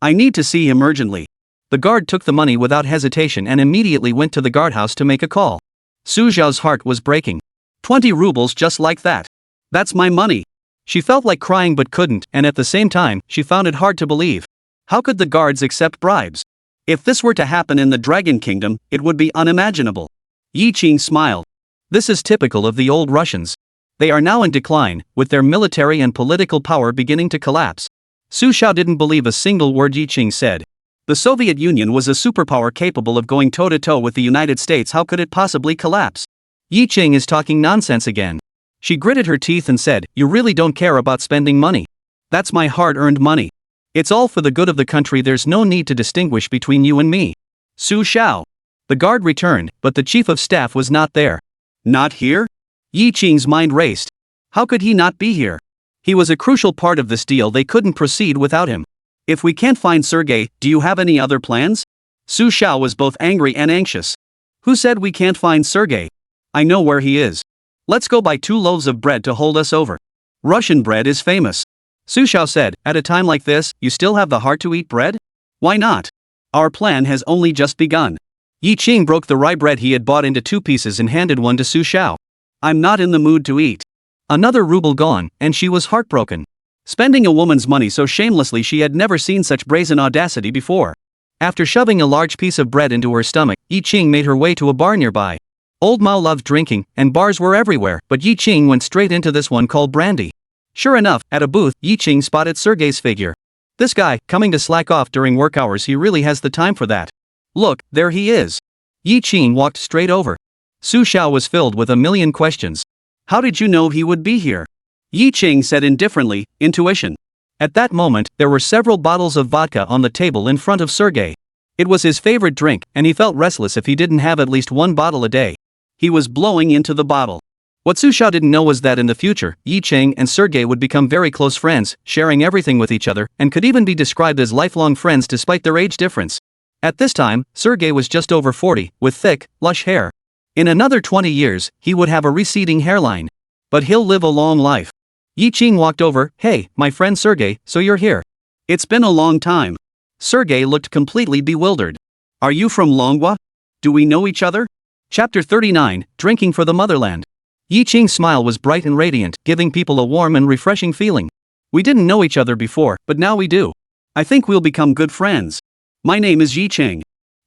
I need to see him urgently. The guard took the money without hesitation and immediately went to the guardhouse to make a call. Su Xiao's heart was breaking. 20 rubles just like that. That's my money. She felt like crying but couldn't, and at the same time, she found it hard to believe. How could the guards accept bribes? If this were to happen in the Dragon Kingdom, it would be unimaginable. Yi Qing smiled. This is typical of the old Russians. They are now in decline, with their military and political power beginning to collapse. Su Xiao didn't believe a single word Yi Qing said. The Soviet Union was a superpower capable of going toe-to-toe with the United States. How could it possibly collapse? Yi Qing is talking nonsense again. She gritted her teeth and said, you really don't care about spending money. That's my hard-earned money. It's all for the good of the country. There's no need to distinguish between you and me. Su Xiao. The guard returned, but the chief of staff was not there. Not here? Yi Qing's mind raced. How could he not be here? He was a crucial part of this deal. They couldn't proceed without him. If we can't find Sergei, do you have any other plans? Su Xiao was both angry and anxious. Who said we can't find Sergei? I know where he is. Let's go buy 2 loaves of bread to hold us over. Russian bread is famous. Su Xiao said, at a time like this, you still have the heart to eat bread? Why not? Our plan has only just begun. Yi Qing broke the rye bread he had bought into 2 pieces and handed one to Su Xiao. I'm not in the mood to eat. Another ruble gone, and she was heartbroken. Spending a woman's money so shamelessly, she had never seen such brazen audacity before. After shoving a large piece of bread into her stomach, Yi Qing made her way to a bar nearby. Old Mao loved drinking, and bars were everywhere, but Yi Qing went straight into this one called brandy. Sure enough, at a booth, Yi Qing spotted Sergei's figure. This guy, coming to slack off during work hours, he really has the time for that. Look, there he is. Yi Qing walked straight over. Su Xiao was filled with a million questions. How did you know he would be here? Yi Qing said indifferently, intuition. At that moment, there were several bottles of vodka on the table in front of Sergei. It was his favorite drink, and he felt restless if he didn't have at least one bottle a day. He was blowing into the bottle. What Su Xiao didn't know was that in the future, Yi Qing and Sergei would become very close friends, sharing everything with each other, and could even be described as lifelong friends despite their age difference. At this time, Sergei was just over 40, with thick, lush hair. In another 20 years, he would have a receding hairline. But he'll live a long life. Yi Qing walked over. Hey, my friend Sergei, so you're here. It's been a long time. Sergei looked completely bewildered. Are you from Manhwa? Do we know each other? Chapter 39, Drinking for the Motherland. Yi Qing's smile was bright and radiant, giving people a warm and refreshing feeling. We didn't know each other before, but now we do. I think we'll become good friends. My name is Yi Qing.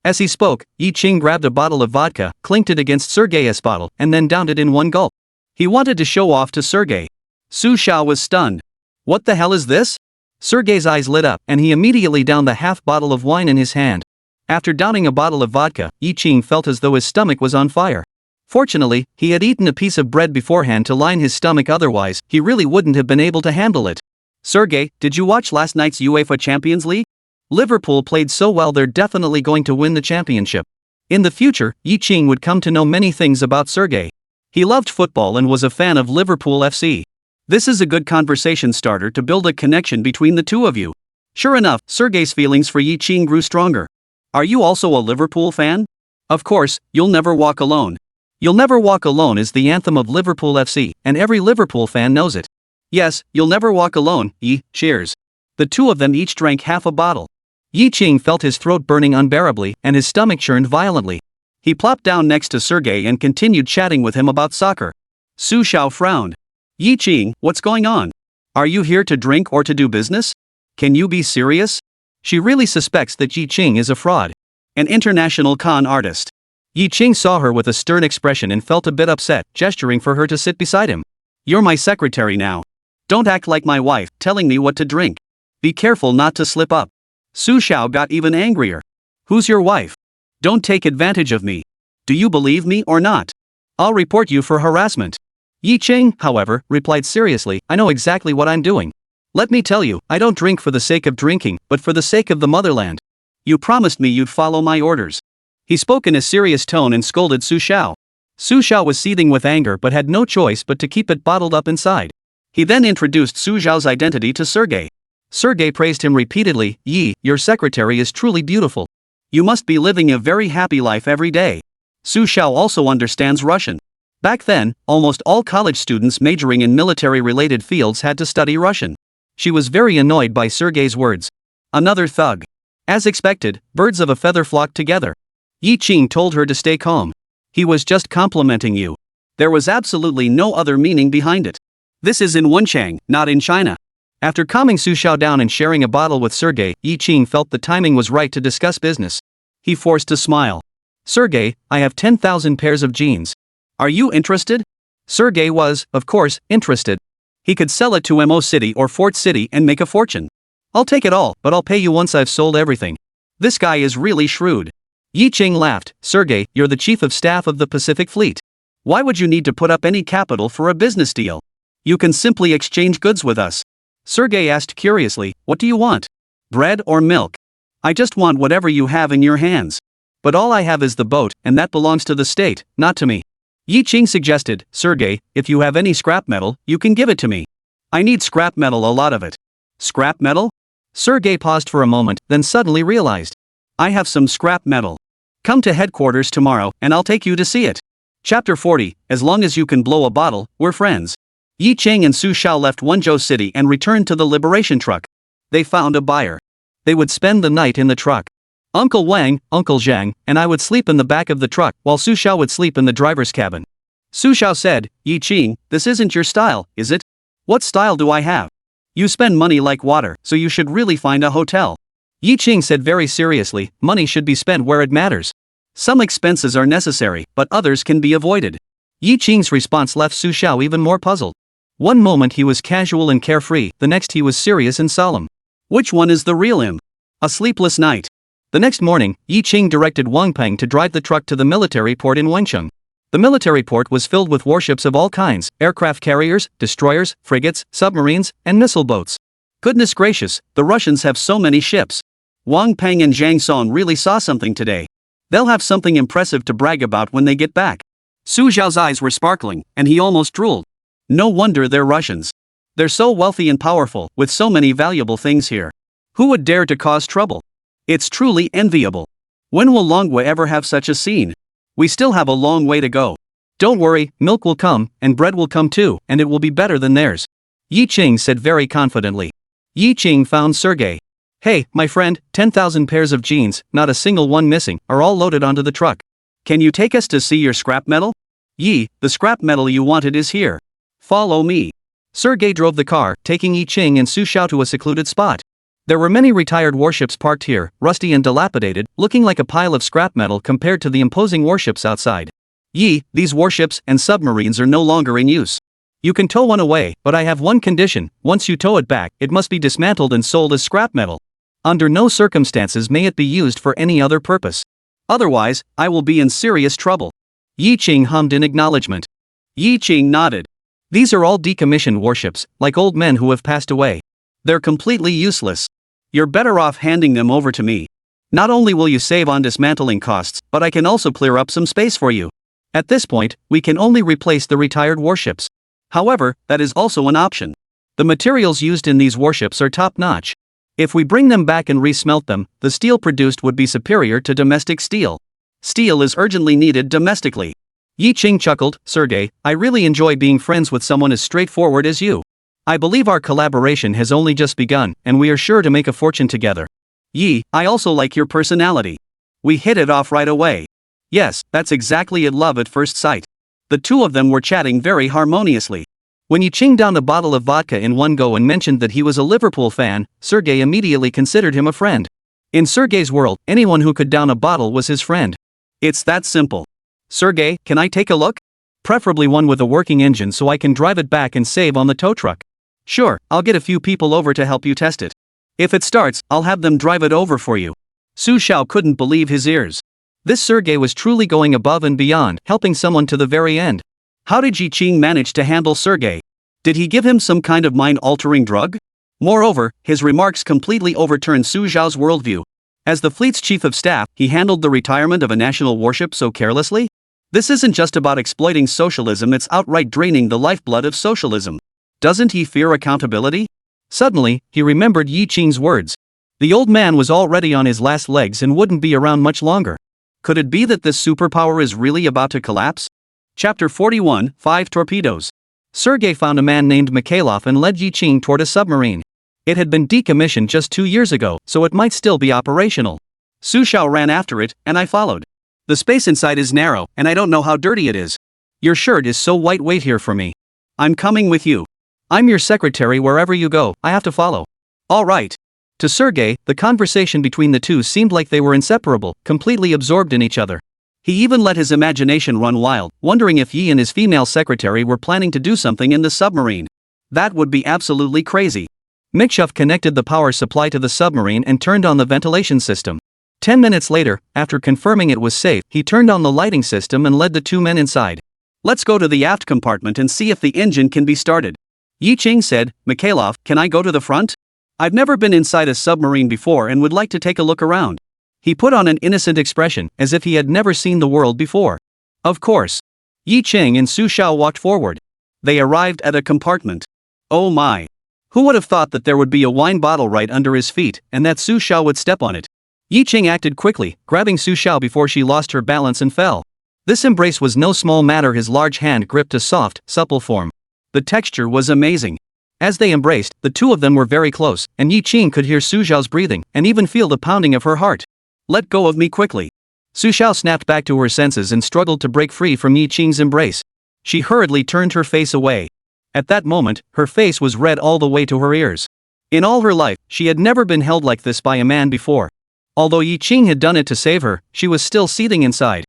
As he spoke, Yi Qing grabbed a bottle of vodka, clinked it against Sergei's bottle, and then downed it in one gulp. He wanted to show off to Sergei. Su Xiao was stunned. What the hell is this? Sergei's eyes lit up, and he immediately downed the half bottle of wine in his hand. After downing a bottle of vodka, Yi Qing felt as though his stomach was on fire. Fortunately, he had eaten a piece of bread beforehand to line his stomach, otherwise, he really wouldn't have been able to handle it. Sergei, did you watch last night's UEFA Champions League? Liverpool played so well, they're definitely going to win the championship. In the future, Yi Qing would come to know many things about Sergei. He loved football and was a fan of Liverpool FC. This is a good conversation starter to build a connection between the two of you. Sure enough, Sergei's feelings for Yi Qing grew stronger. Are you also a Liverpool fan? Of course, You'll Never Walk Alone. You'll Never Walk Alone is the anthem of Liverpool FC, and every Liverpool fan knows it. Yes, You'll Never Walk Alone, Yi, cheers. The two of them each drank half a bottle. Yi Qing felt his throat burning unbearably, and his stomach churned violently. He plopped down next to Sergei and continued chatting with him about soccer. Su Xiao frowned. Yi Qing, what's going on? Are you here to drink or to do business? Can you be serious? She really suspects that Yi Qing is a fraud. An international con artist. Yi Qing saw her with a stern expression and felt a bit upset, gesturing for her to sit beside him. You're my secretary now. Don't act like my wife, telling me what to drink. Be careful not to slip up. Su Xiao got even angrier. Who's your wife? Don't take advantage of me. Do you believe me or not? I'll report you for harassment. Yi Qing, however, replied seriously, I know exactly what I'm doing. Let me tell you, I don't drink for the sake of drinking, but for the sake of the motherland. You promised me you'd follow my orders. He spoke in a serious tone and scolded Su Xiao. Su Xiao was seething with anger but had no choice but to keep it bottled up inside. He then introduced Su Xiao's identity to Sergei. Sergei praised him repeatedly. Yi, your secretary is truly beautiful. You must be living a very happy life every day. Su Xiao also understands Russian. Back then, almost all college students majoring in military-related fields had to study Russian. She was very annoyed by Sergei's words. Another thug. As expected, birds of a feather flocked together. Yi Qing told her to stay calm. He was just complimenting you. There was absolutely no other meaning behind it. This is in Wenchang, not in China. After calming Su Xiao down and sharing a bottle with Sergei, Yi Qing felt the timing was right to discuss business. He forced a smile. Sergei, I have 10,000 pairs of jeans. Are you interested? Sergei was, of course, interested. He could sell it to Mo City or Fort City and make a fortune. I'll take it all, but I'll pay you once I've sold everything. This guy is really shrewd. Yi Qing laughed. Sergei, you're the chief of staff of the Pacific Fleet. Why would you need to put up any capital for a business deal? You can simply exchange goods with us. Sergei asked curiously, what do you want? Bread or milk? I just want whatever you have in your hands. But all I have is the boat, and that belongs to the state, not to me. Yi Qing suggested, Sergei, if you have any scrap metal, you can give it to me. I need scrap metal, a lot of it. Scrap metal? Sergei paused for a moment, then suddenly realized. I have some scrap metal. Come to headquarters tomorrow, and I'll take you to see it. Chapter 40, as long as you can blow a bottle, we're friends. Yi Qing and Su Xiao left Wenzhou City and returned to the liberation truck. They found a buyer. They would spend the night in the truck. Uncle Wang, Uncle Zhang, and I would sleep in the back of the truck, while Su Xiao would sleep in the driver's cabin. Su Xiao said, Yi Qing, this isn't your style, is it? What style do I have? You spend money like water, so you should really find a hotel. Yi Qing said very seriously, money should be spent where it matters. Some expenses are necessary, but others can be avoided. Yi Qing's response left Su Xiao even more puzzled. One moment he was casual and carefree, the next he was serious and solemn. Which one is the real him? A sleepless night. The next morning, Yi Qing directed Wang Peng to drive the truck to the military port in Wencheng. The military port was filled with warships of all kinds: aircraft carriers, destroyers, frigates, submarines, and missile boats. Goodness gracious, the Russians have so many ships. Wang Peng and Zhang Song really saw something today. They'll have something impressive to brag about when they get back. Su Xiao's eyes were sparkling, and he almost drooled. No wonder they're Russians. They're so wealthy and powerful, with so many valuable things here. Who would dare to cause trouble? It's truly enviable. When will Longwa ever have such a scene? We still have a long way to go. Don't worry, milk will come, and bread will come too, and it will be better than theirs. Yi Qing said very confidently. Yi Qing found Sergei. Hey, my friend, 10,000 pairs of jeans, not a single one missing, are all loaded onto the truck. Can you take us to see your scrap metal? Yi, the scrap metal you wanted is here. Follow me. Sergei drove the car, taking Yi Qing and Su Xiao to a secluded spot. There were many retired warships parked here, rusty and dilapidated, looking like a pile of scrap metal compared to the imposing warships outside. Yi, these warships and submarines are no longer in use. You can tow one away, but I have one condition: once you tow it back, it must be dismantled and sold as scrap metal. Under no circumstances may it be used for any other purpose. Otherwise, I will be in serious trouble. Yi Qing hummed in acknowledgement. Yi Qing nodded. These are all decommissioned warships, like old men who have passed away. They're completely useless. You're better off handing them over to me. Not only will you save on dismantling costs, but I can also clear up some space for you. At this point, we can only replace the retired warships. However, that is also an option. The materials used in these warships are top-notch. If we bring them back and resmelt them, the steel produced would be superior to domestic steel. Steel is urgently needed domestically. Yi Qing chuckled. Sergei, I really enjoy being friends with someone as straightforward as you. I believe our collaboration has only just begun, and we are sure to make a fortune together. Yi, I also like your personality. We hit it off right away. Yes, that's exactly it, love at first sight. The two of them were chatting very harmoniously. When Yi Qing downed a bottle of vodka in one go and mentioned that he was a Liverpool fan, Sergei immediately considered him a friend. In Sergei's world, anyone who could down a bottle was his friend. It's that simple. Sergei, can I take a look? Preferably one with a working engine so I can drive it back and save on the tow truck. Sure, I'll get a few people over to help you test it. If it starts, I'll have them drive it over for you. Su Xiao couldn't believe his ears. This Sergei was truly going above and beyond, helping someone to the very end. How did Yi Qing manage to handle Sergei? Did he give him some kind of mind-altering drug? Moreover, his remarks completely overturned Su Xiao's worldview. As the fleet's chief of staff, he handled the retirement of a national warship so carelessly? This isn't just about exploiting socialism, it's outright draining the lifeblood of socialism. Doesn't he fear accountability? Suddenly, he remembered Yi Qing's words. The old man was already on his last legs and wouldn't be around much longer. Could it be that this superpower is really about to collapse? Chapter 41, 5 Torpedoes. Sergei found a man named Mikhailov and led Yi Qing toward a submarine. It had been decommissioned just 2 years ago, so it might still be operational. Su Xiao ran after it, and I followed. The space inside is narrow, and I don't know how dirty it is. Your shirt is so white, wait here for me. I'm coming with you. I'm your secretary, wherever you go, I have to follow. All right. To Sergei, the conversation between the two seemed like they were inseparable, completely absorbed in each other. He even let his imagination run wild, wondering if Yi and his female secretary were planning to do something in the submarine. That would be absolutely crazy. Mikshov connected the power supply to the submarine and turned on the ventilation system. 10 minutes later, after confirming it was safe, he turned on the lighting system and led the two men inside. Let's go to the aft compartment and see if the engine can be started. Yi Qing said. Mikhailov, can I go to the front? I've never been inside a submarine before and would like to take a look around. He put on an innocent expression, as if he had never seen the world before. Of course. Yi Qing and Su Xiao walked forward. They arrived at a compartment. Oh my. Who would have thought that there would be a wine bottle right under his feet, and that Su Xiao would step on it? Yi Qing acted quickly, grabbing Su Xiao before she lost her balance and fell. This embrace was no small matter. His large hand gripped a soft, supple form. The texture was amazing. As they embraced, the two of them were very close, and Yi Qing could hear Su Xiao's breathing, and even feel the pounding of her heart. Let go of me quickly. Su Xiao snapped back to her senses and struggled to break free from Yi Qing's embrace. She hurriedly turned her face away. At that moment, her face was red all the way to her ears. In all her life, she had never been held like this by a man before. Although Yi Qing had done it to save her, she was still seething inside.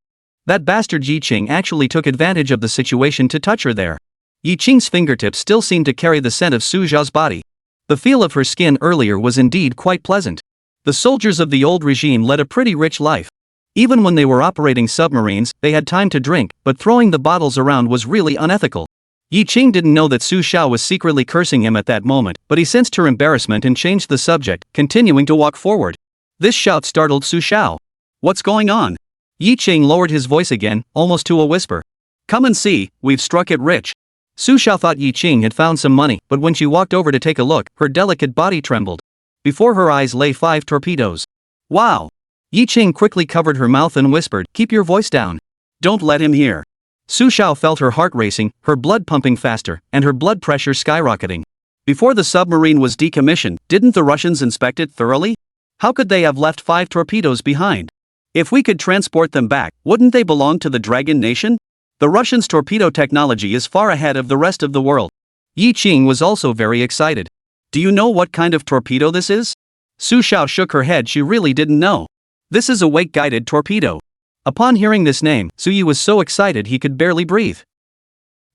That bastard Yi Qing actually took advantage of the situation to touch her there. Yi Qing's fingertips still seemed to carry the scent of Su Xiao's body. The feel of her skin earlier was indeed quite pleasant. The soldiers of the old regime led a pretty rich life. Even when they were operating submarines, they had time to drink, but throwing the bottles around was really unethical. Yi Qing didn't know that Su Xiao was secretly cursing him at that moment, but he sensed her embarrassment and changed the subject, continuing to walk forward. This shout startled Su Xiao. "What's going on?" Yi Qing lowered his voice again, almost to a whisper. "Come and see, we've struck it rich." Su Xiao thought Yi Qing had found some money, but when she walked over to take a look, her delicate body trembled. Before her eyes lay 5 torpedoes. "Wow!" Yi Qing quickly covered her mouth and whispered, "Keep your voice down. Don't let him hear." Su Xiao felt her heart racing, her blood pumping faster, and her blood pressure skyrocketing. Before the submarine was decommissioned, didn't the Russians inspect it thoroughly? How could they have left 5 torpedoes behind? If we could transport them back, wouldn't they belong to the Dragon Nation? The Russians' torpedo technology is far ahead of the rest of the world. Yi Qing was also very excited. "Do you know what kind of torpedo this is?" Su Xiao shook her head, she really didn't know. "This is a wake-guided torpedo." Upon hearing this name, Su Yi was so excited he could barely breathe.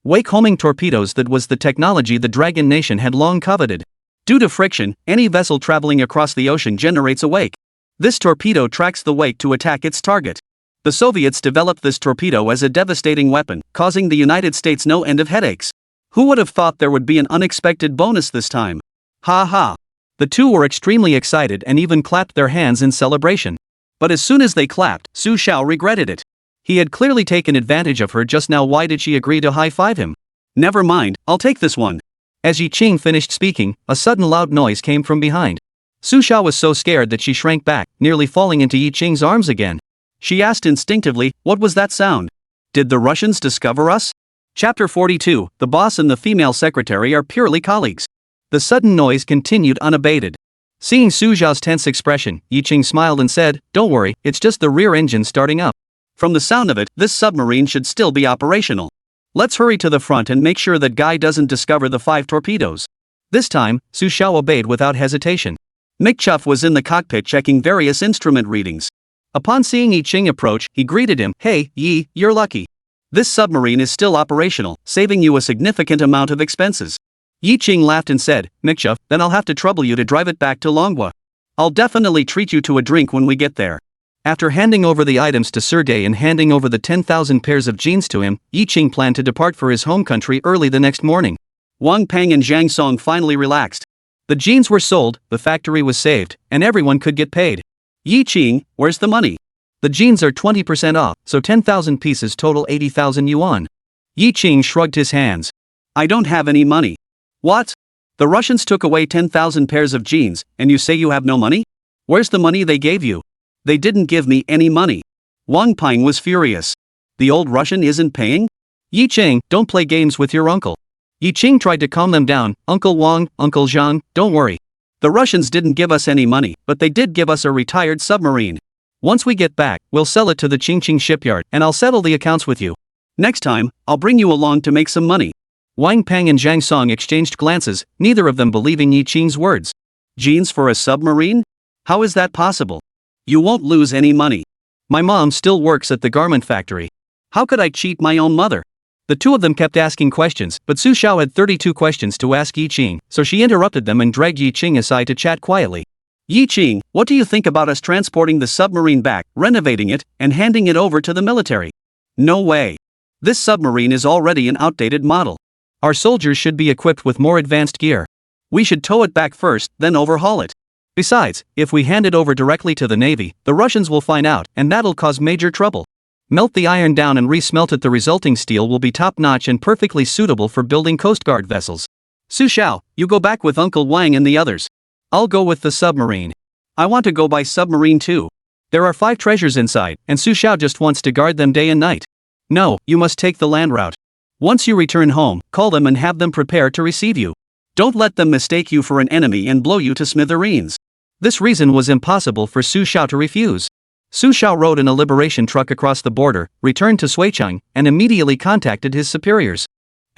Wake-homing torpedoes, that was the technology the Dragon Nation had long coveted. Due to friction, any vessel traveling across the ocean generates a wake. This torpedo tracks the wake to attack its target. The Soviets developed this torpedo as a devastating weapon, causing the United States no end of headaches. Who would have thought there would be an unexpected bonus this time? Ha ha. The two were extremely excited and even clapped their hands in celebration. But as soon as they clapped, Su Xiao regretted it. He had clearly taken advantage of her just now. Why did she agree to high-five him? "Never mind, I'll take this one." As Yi Qing finished speaking, a sudden loud noise came from behind. Su Xiao was so scared that she shrank back, nearly falling into Yi Qing's arms again. She asked instinctively, "What was that sound? Did the Russians discover us?" Chapter 42, The boss and the female secretary are purely colleagues. The sudden noise continued unabated. Seeing Su Xiao's tense expression, Yi Qing smiled and said, "Don't worry, it's just the rear engine starting up. From the sound of it, this submarine should still be operational. Let's hurry to the front and make sure that Guy doesn't discover the 5 torpedoes." This time, Su Xiao obeyed without hesitation. Mikchuf was in the cockpit checking various instrument readings. Upon seeing Yi Qing approach, he greeted him, "Hey, Yi, you're lucky. This submarine is still operational, saving you a significant amount of expenses." Yi Qing laughed and said, "Mikchuf, then I'll have to trouble you to drive it back to Manhwa. I'll definitely treat you to a drink when we get there." After handing over the items to Sergei and handing over the 10,000 pairs of jeans to him, Yi Qing planned to depart for his home country early the next morning. Wang Peng and Zhang Song finally relaxed. The jeans were sold, the factory was saved, and everyone could get paid. "Yi Qing, where's the money?" "The jeans are 20% off, so 10,000 pieces total 80,000 yuan. Yi Qing shrugged his hands. "I don't have any money." "What? The Russians took away 10,000 pairs of jeans, and you say you have no money? Where's the money they gave you?" "They didn't give me any money." Wang Peng was furious. "The old Russian isn't paying?" "Yi Qing, don't play games with your uncle." Yi Qing tried to calm them down. "Uncle Wang, Uncle Zhang, don't worry. The Russians didn't give us any money, but they did give us a retired submarine. Once we get back, we'll sell it to the Qingqing shipyard, and I'll settle the accounts with you. Next time, I'll bring you along to make some money." Wang Peng and Zhang Song exchanged glances, neither of them believing Yi Qing's words. "Jeans for a submarine? How is that possible? You won't lose any money. My mom still works at the garment factory. How could I cheat my own mother?" The two of them kept asking questions, but Su Xiao had 32 questions to ask Yi Qing, so she interrupted them and dragged Yi Qing aside to chat quietly. "Yi Qing, what do you think about us transporting the submarine back, renovating it, and handing it over to the military?" "No way. This submarine is already an outdated model. Our soldiers should be equipped with more advanced gear. We should tow it back first, then overhaul it. Besides, if we hand it over directly to the Navy, the Russians will find out, and that'll cause major trouble. Melt the iron down and re-smelt it. The resulting steel will be top-notch and perfectly suitable for building Coast Guard vessels. Su Xiao, you go back with Uncle Wang and the others. I'll go with the submarine. I want to go by submarine too. There are 5 treasures inside, and Su Xiao just wants to guard them day and night. No, you must take the land route. Once you return home, call them and have them prepare to receive you. Don't let them mistake you for an enemy and blow you to smithereens." This reason was impossible for Su Xiao to refuse. Su Xiao rode in a liberation truck across the border, returned to Suicheng, and immediately contacted his superiors.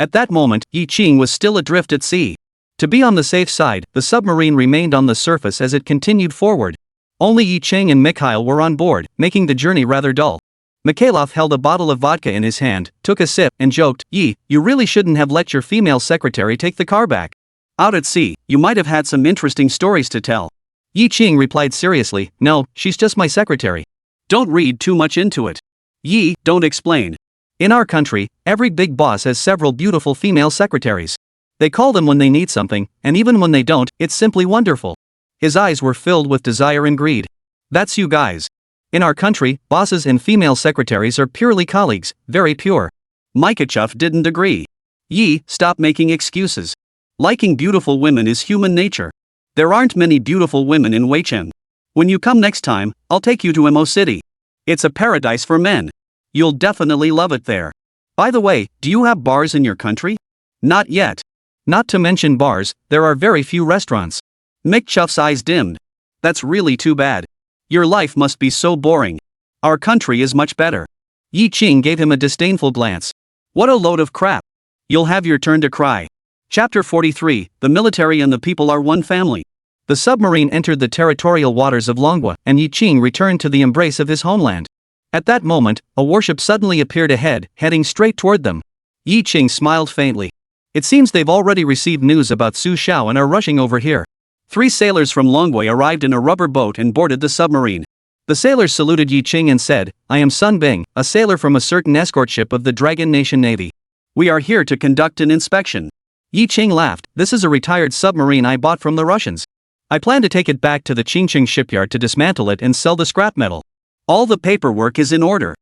At that moment, Yi Qing was still adrift at sea. To be on the safe side, the submarine remained on the surface as it continued forward. Only Yi Ching and Mikhail were on board, making the journey rather dull. Mikhailov held a bottle of vodka in his hand, took a sip, and joked, "Yi, you really shouldn't have let your female secretary take the car back. Out at sea, you might have had some interesting stories to tell." Yi Ching replied seriously, "No, she's just my secretary. Don't read too much into it. Yi, don't explain. In our country, every big boss has several beautiful female secretaries. They call them when they need something, and even when they don't, it's simply wonderful." His eyes were filled with desire and greed. "That's you guys. In our country, bosses and female secretaries are purely colleagues, very pure." Mikachev didn't agree. "Yi, stop making excuses. Liking beautiful women is human nature. There aren't many beautiful women in Weichen. When you come next time, I'll take you to Mo City. It's a paradise for men. You'll definitely love it there. By the way, do you have bars in your country?" "Not yet. Not to mention bars, there are very few restaurants." Mikchev's eyes dimmed. "That's really too bad. Your life must be so boring. Our country is much better." Yi Ching gave him a disdainful glance. "What a load of crap. You'll have your turn to cry." Chapter 43, The Military and the People Are One Family. The submarine entered the territorial waters of Manhwa, and Yi Ching returned to the embrace of his homeland. At that moment, a warship suddenly appeared ahead, heading straight toward them. Yi Ching smiled faintly. "It seems they've already received news about Su Xiao and are rushing over here." 3 sailors from Longwei arrived in a rubber boat and boarded the submarine. The sailors saluted Yi Ching and said, "I am Sun Bing, a sailor from a certain escort ship of the Dragon Nation Navy. We are here to conduct an inspection." Yi Ching laughed. "This is a retired submarine I bought from the Russians. I plan to take it back to the Qingqing shipyard to dismantle it and sell the scrap metal. All the paperwork is in order."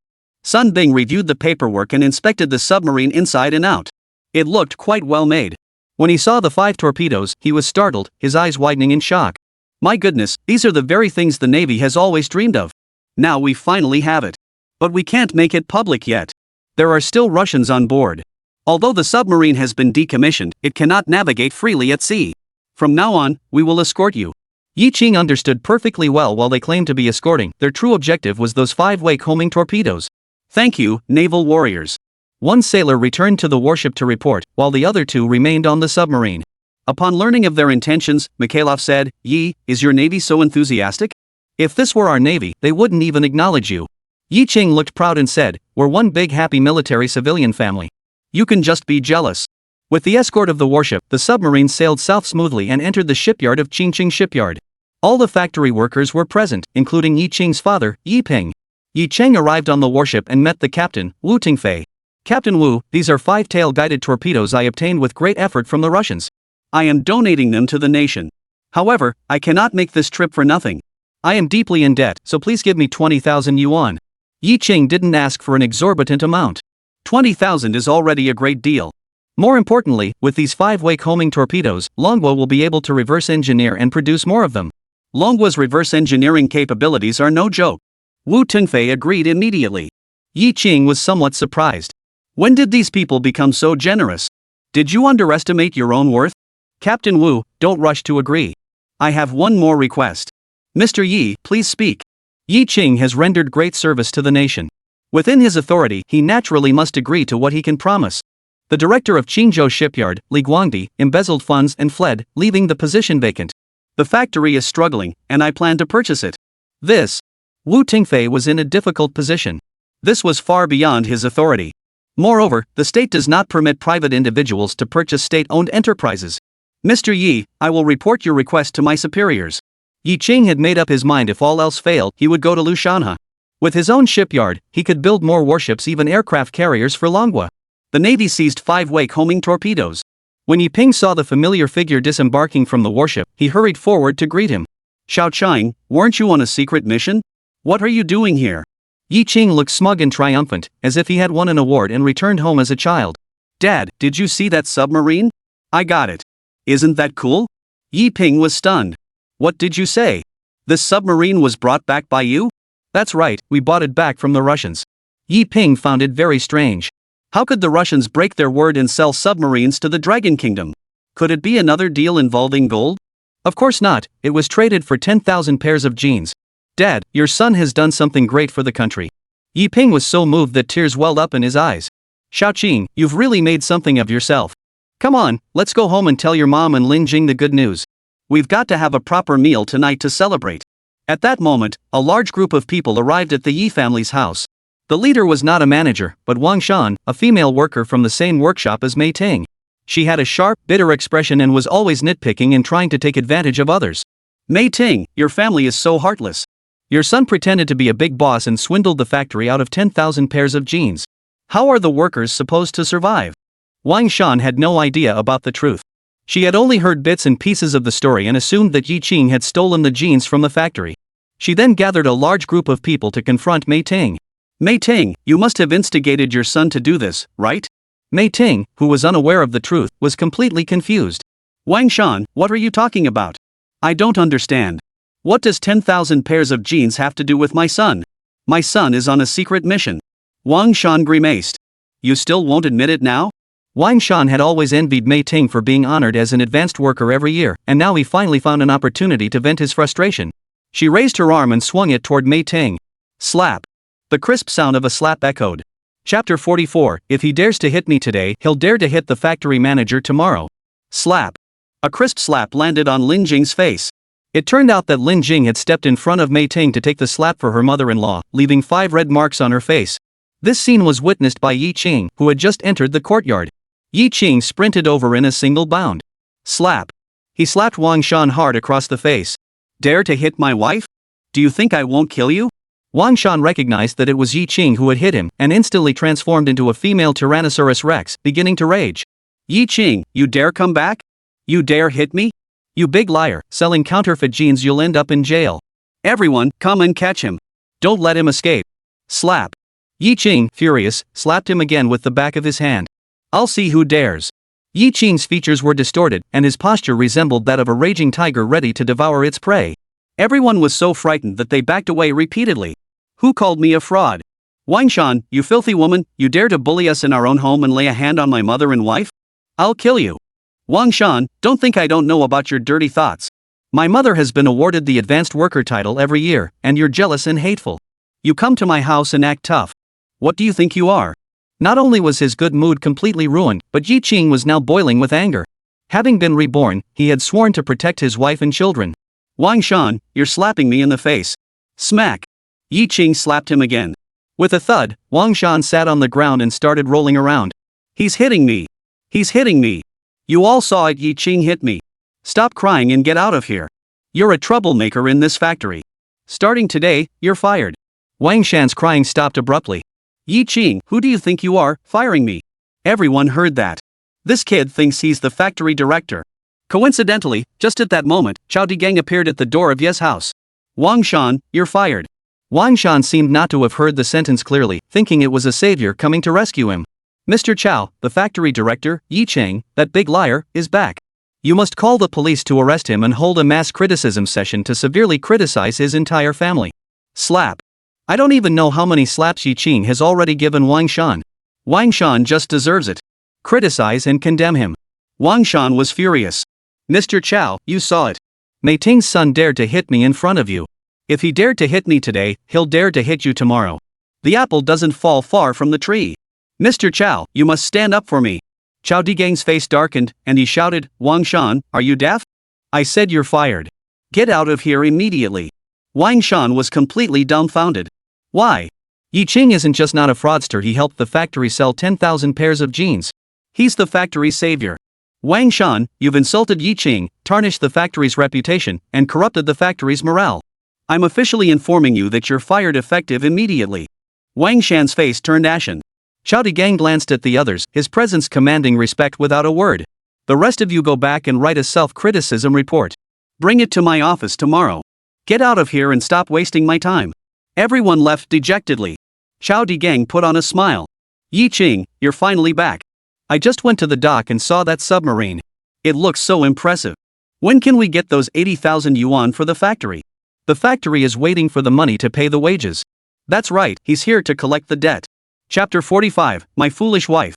Sun Bing reviewed the paperwork and inspected the submarine inside and out. It looked quite well made. When he saw the 5 torpedoes, he was startled, his eyes widening in shock. "My goodness, these are the very things the Navy has always dreamed of. Now we finally have it. But we can't make it public yet. There are still Russians on board. Although the submarine has been decommissioned, it cannot navigate freely at sea. From now on, we will escort you." Yi Ching understood perfectly well while they claimed to be escorting, their true objective was those 5 wake homing torpedoes. "Thank you, naval warriors." One sailor returned to the warship to report, while the other 2 remained on the submarine. Upon learning of their intentions, Mikhailov said, "Yi, is your navy so enthusiastic? If this were our navy, they wouldn't even acknowledge you." Yi Ching looked proud and said, "We're one big happy military civilian family. You can just be jealous." With the escort of the warship, the submarine sailed south smoothly and entered the shipyard of Qingqing Shipyard. All the factory workers were present, including Yi Ching's father, Yi Ping. Yi Ching arrived on the warship and met the captain, Wu Tingfei. "Captain Wu, these are 5-tail guided torpedoes I obtained with great effort from the Russians. I am donating them to the nation. However, I cannot make this trip for nothing. I am deeply in debt, so please give me 20,000 yuan." Yi Ching didn't ask for an exorbitant amount. 20,000 is already a great deal. More importantly, with these 5 wake homing torpedoes, Longwa will be able to reverse engineer and produce more of them. Longwa's reverse engineering capabilities are no joke. Wu Tingfei agreed immediately. Yi Ching was somewhat surprised. When did these people become so generous? Did you underestimate your own worth? Captain Wu, don't rush to agree. I have one more request. Mr. Yi, please speak. Yi Ching has rendered great service to the nation. Within his authority, he naturally must agree to what he can promise. The director of Qingzhou Shipyard, Li Guangdi, embezzled funds and fled, leaving the position vacant. The factory is struggling, and I plan to purchase it. Wu Tingfei was in a difficult position. This was far beyond his authority. Moreover, the state does not permit private individuals to purchase state-owned enterprises. Mr. Yi, I will report your request to my superiors. Yi Ching had made up his mind if all else failed, he would go to Lushanha. With his own shipyard, he could build more warships, even aircraft carriers for Longwa. The Navy seized 5 wake homing torpedoes. When Yi Ping saw the familiar figure disembarking from the warship, he hurried forward to greet him. "Xiao Chang, weren't you on a secret mission? What are you doing here?" Yi Ching looked smug and triumphant, as if he had won an award and returned home as a child. "Dad, did you see that submarine? I got it. Isn't that cool?" Yi Ping was stunned. "What did you say? This submarine was brought back by you?" "That's right, we bought it back from the Russians." Yi Ping found it very strange. How could the Russians break their word and sell submarines to the Dragon Kingdom? Could it be another deal involving gold? Of course not, it was traded for 10,000 pairs of jeans. "Dad, your son has done something great for the country." Yi Ping was so moved that tears welled up in his eyes. "Xiaoqing, you've really made something of yourself. Come on, let's go home and tell your mom and Lin Jing the good news. We've got to have a proper meal tonight to celebrate." At that moment, a large group of people arrived at the Yi family's house. The leader was not a manager, but Wang Shan, a female worker from the same workshop as Mei Ting. She had a sharp, bitter expression and was always nitpicking and trying to take advantage of others. Mei Ting, your family is so heartless. Your son pretended to be a big boss and swindled the factory out of 10,000 pairs of jeans. How are the workers supposed to survive? Wang Shan had no idea about the truth. She had only heard bits and pieces of the story and assumed that Yi Qing had stolen the jeans from the factory. She then gathered a large group of people to confront Mei Ting. Mei Ting, you must have instigated your son to do this, right? Mei Ting, who was unaware of the truth, was completely confused. Wang Shan, what are you talking about? I don't understand. What does 10,000 pairs of jeans have to do with my son? My son is on a secret mission. Wang Shan grimaced. You still won't admit it now? Wang Shan had always envied Mei Ting for being honored as an advanced worker every year, and now he finally found an opportunity to vent his frustration. She raised her arm and swung it toward Mei Ting. Slap. The crisp sound of a slap echoed. Chapter 44, If he dares to hit me today, he'll dare to hit the factory manager tomorrow. Slap. A crisp slap landed on Lin Jing's face. It turned out that Lin Jing had stepped in front of Mei Ting to take the slap for her mother-in-law, leaving 5 red marks on her face. This scene was witnessed by Yi Qing, who had just entered the courtyard. Yi Qing sprinted over in a single bound. Slap. He slapped Wang Shan hard across the face. Dare to hit my wife? Do you think I won't kill you? Wang Shan recognized that it was Yi Qing who had hit him and instantly transformed into a female Tyrannosaurus Rex, beginning to rage. Yi Qing, you dare come back? You dare hit me? You big liar, selling counterfeit jeans, you'll end up in jail. Everyone, come and catch him. Don't let him escape. Slap. Yi Qing, furious, slapped him again with the back of his hand. I'll see who dares. Yi Qing's features were distorted and his posture resembled that of a raging tiger ready to devour its prey. Everyone was so frightened that they backed away repeatedly. Who called me a fraud? Wang Shan, you filthy woman, you dare to bully us in our own home and lay a hand on my mother and wife? I'll kill you. Wang Shan, don't think I don't know about your dirty thoughts. My mother has been awarded the advanced worker title every year, and you're jealous and hateful. You come to my house and act tough. What do you think you are? Not only was his good mood completely ruined, but Yi Qing was now boiling with anger. Having been reborn, he had sworn to protect his wife and children. Wang Shan, you're slapping me in the face. Smack. Yi Qing slapped him again. With a thud, Wang Shan sat on the ground and started rolling around. He's hitting me. He's hitting me. You all saw it, Yi Qing hit me. Stop crying and get out of here. You're a troublemaker in this factory. Starting today, you're fired. Wang Shan's crying stopped abruptly. Yi Qing, who do you think you are, firing me? Everyone heard that. This kid thinks he's the factory director. Coincidentally, just at that moment, Chao Digang appeared at the door of Ye's house. Wang Shan, you're fired. Wang Shan seemed not to have heard the sentence clearly, thinking it was a savior coming to rescue him. Mr. Chao, the factory director, Yi Qing, that big liar, is back. You must call the police to arrest him and hold a mass criticism session to severely criticize his entire family. Slap. I don't even know how many slaps Yi Qing has already given Wang Shan. Wang Shan just deserves it. Criticize and condemn him. Wang Shan was furious. Mr. Chao, you saw it. Mei Ting's son dared to hit me in front of you. If he dared to hit me today, he'll dare to hit you tomorrow. The apple doesn't fall far from the tree. Mr. Chao, you must stand up for me. Chao Digang's face darkened, and he shouted, Wang Shan, are you deaf? I said you're fired. Get out of here immediately. Wang Shan was completely dumbfounded. Why? Yi Qing isn't just not a fraudster, he helped the factory sell 10,000 pairs of jeans. He's the factory's savior. Wang Shan, you've insulted Yi Qing, tarnished the factory's reputation, and corrupted the factory's morale. I'm officially informing you that you're fired effective immediately. Wang Shan's face turned ashen. Chao Digang glanced at the others, his presence commanding respect without a word. The rest of you go back and write a self-criticism report. Bring it to my office tomorrow. Get out of here and stop wasting my time. Everyone left dejectedly. Chao Digang put on a smile. Yi Qing, you're finally back. I just went to the dock and saw that submarine. It looks so impressive. When can we get those 80,000 yuan for the factory? The factory is waiting for the money to pay the wages. That's right, he's here to collect the debt. Chapter 45, My Foolish Wife.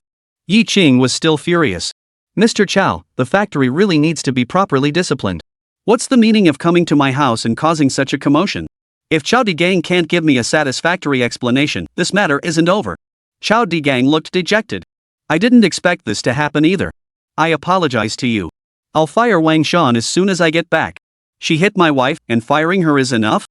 Yi Qing was still furious. Mr. Chao, the factory really needs to be properly disciplined. What's the meaning of coming to my house and causing such a commotion? If Chao Digang can't give me a satisfactory explanation, this matter isn't over. Chao Digang looked dejected. I didn't expect this to happen either. I apologize to you. I'll fire Wang Shan as soon as I get back. She hit my wife, and firing her is enough?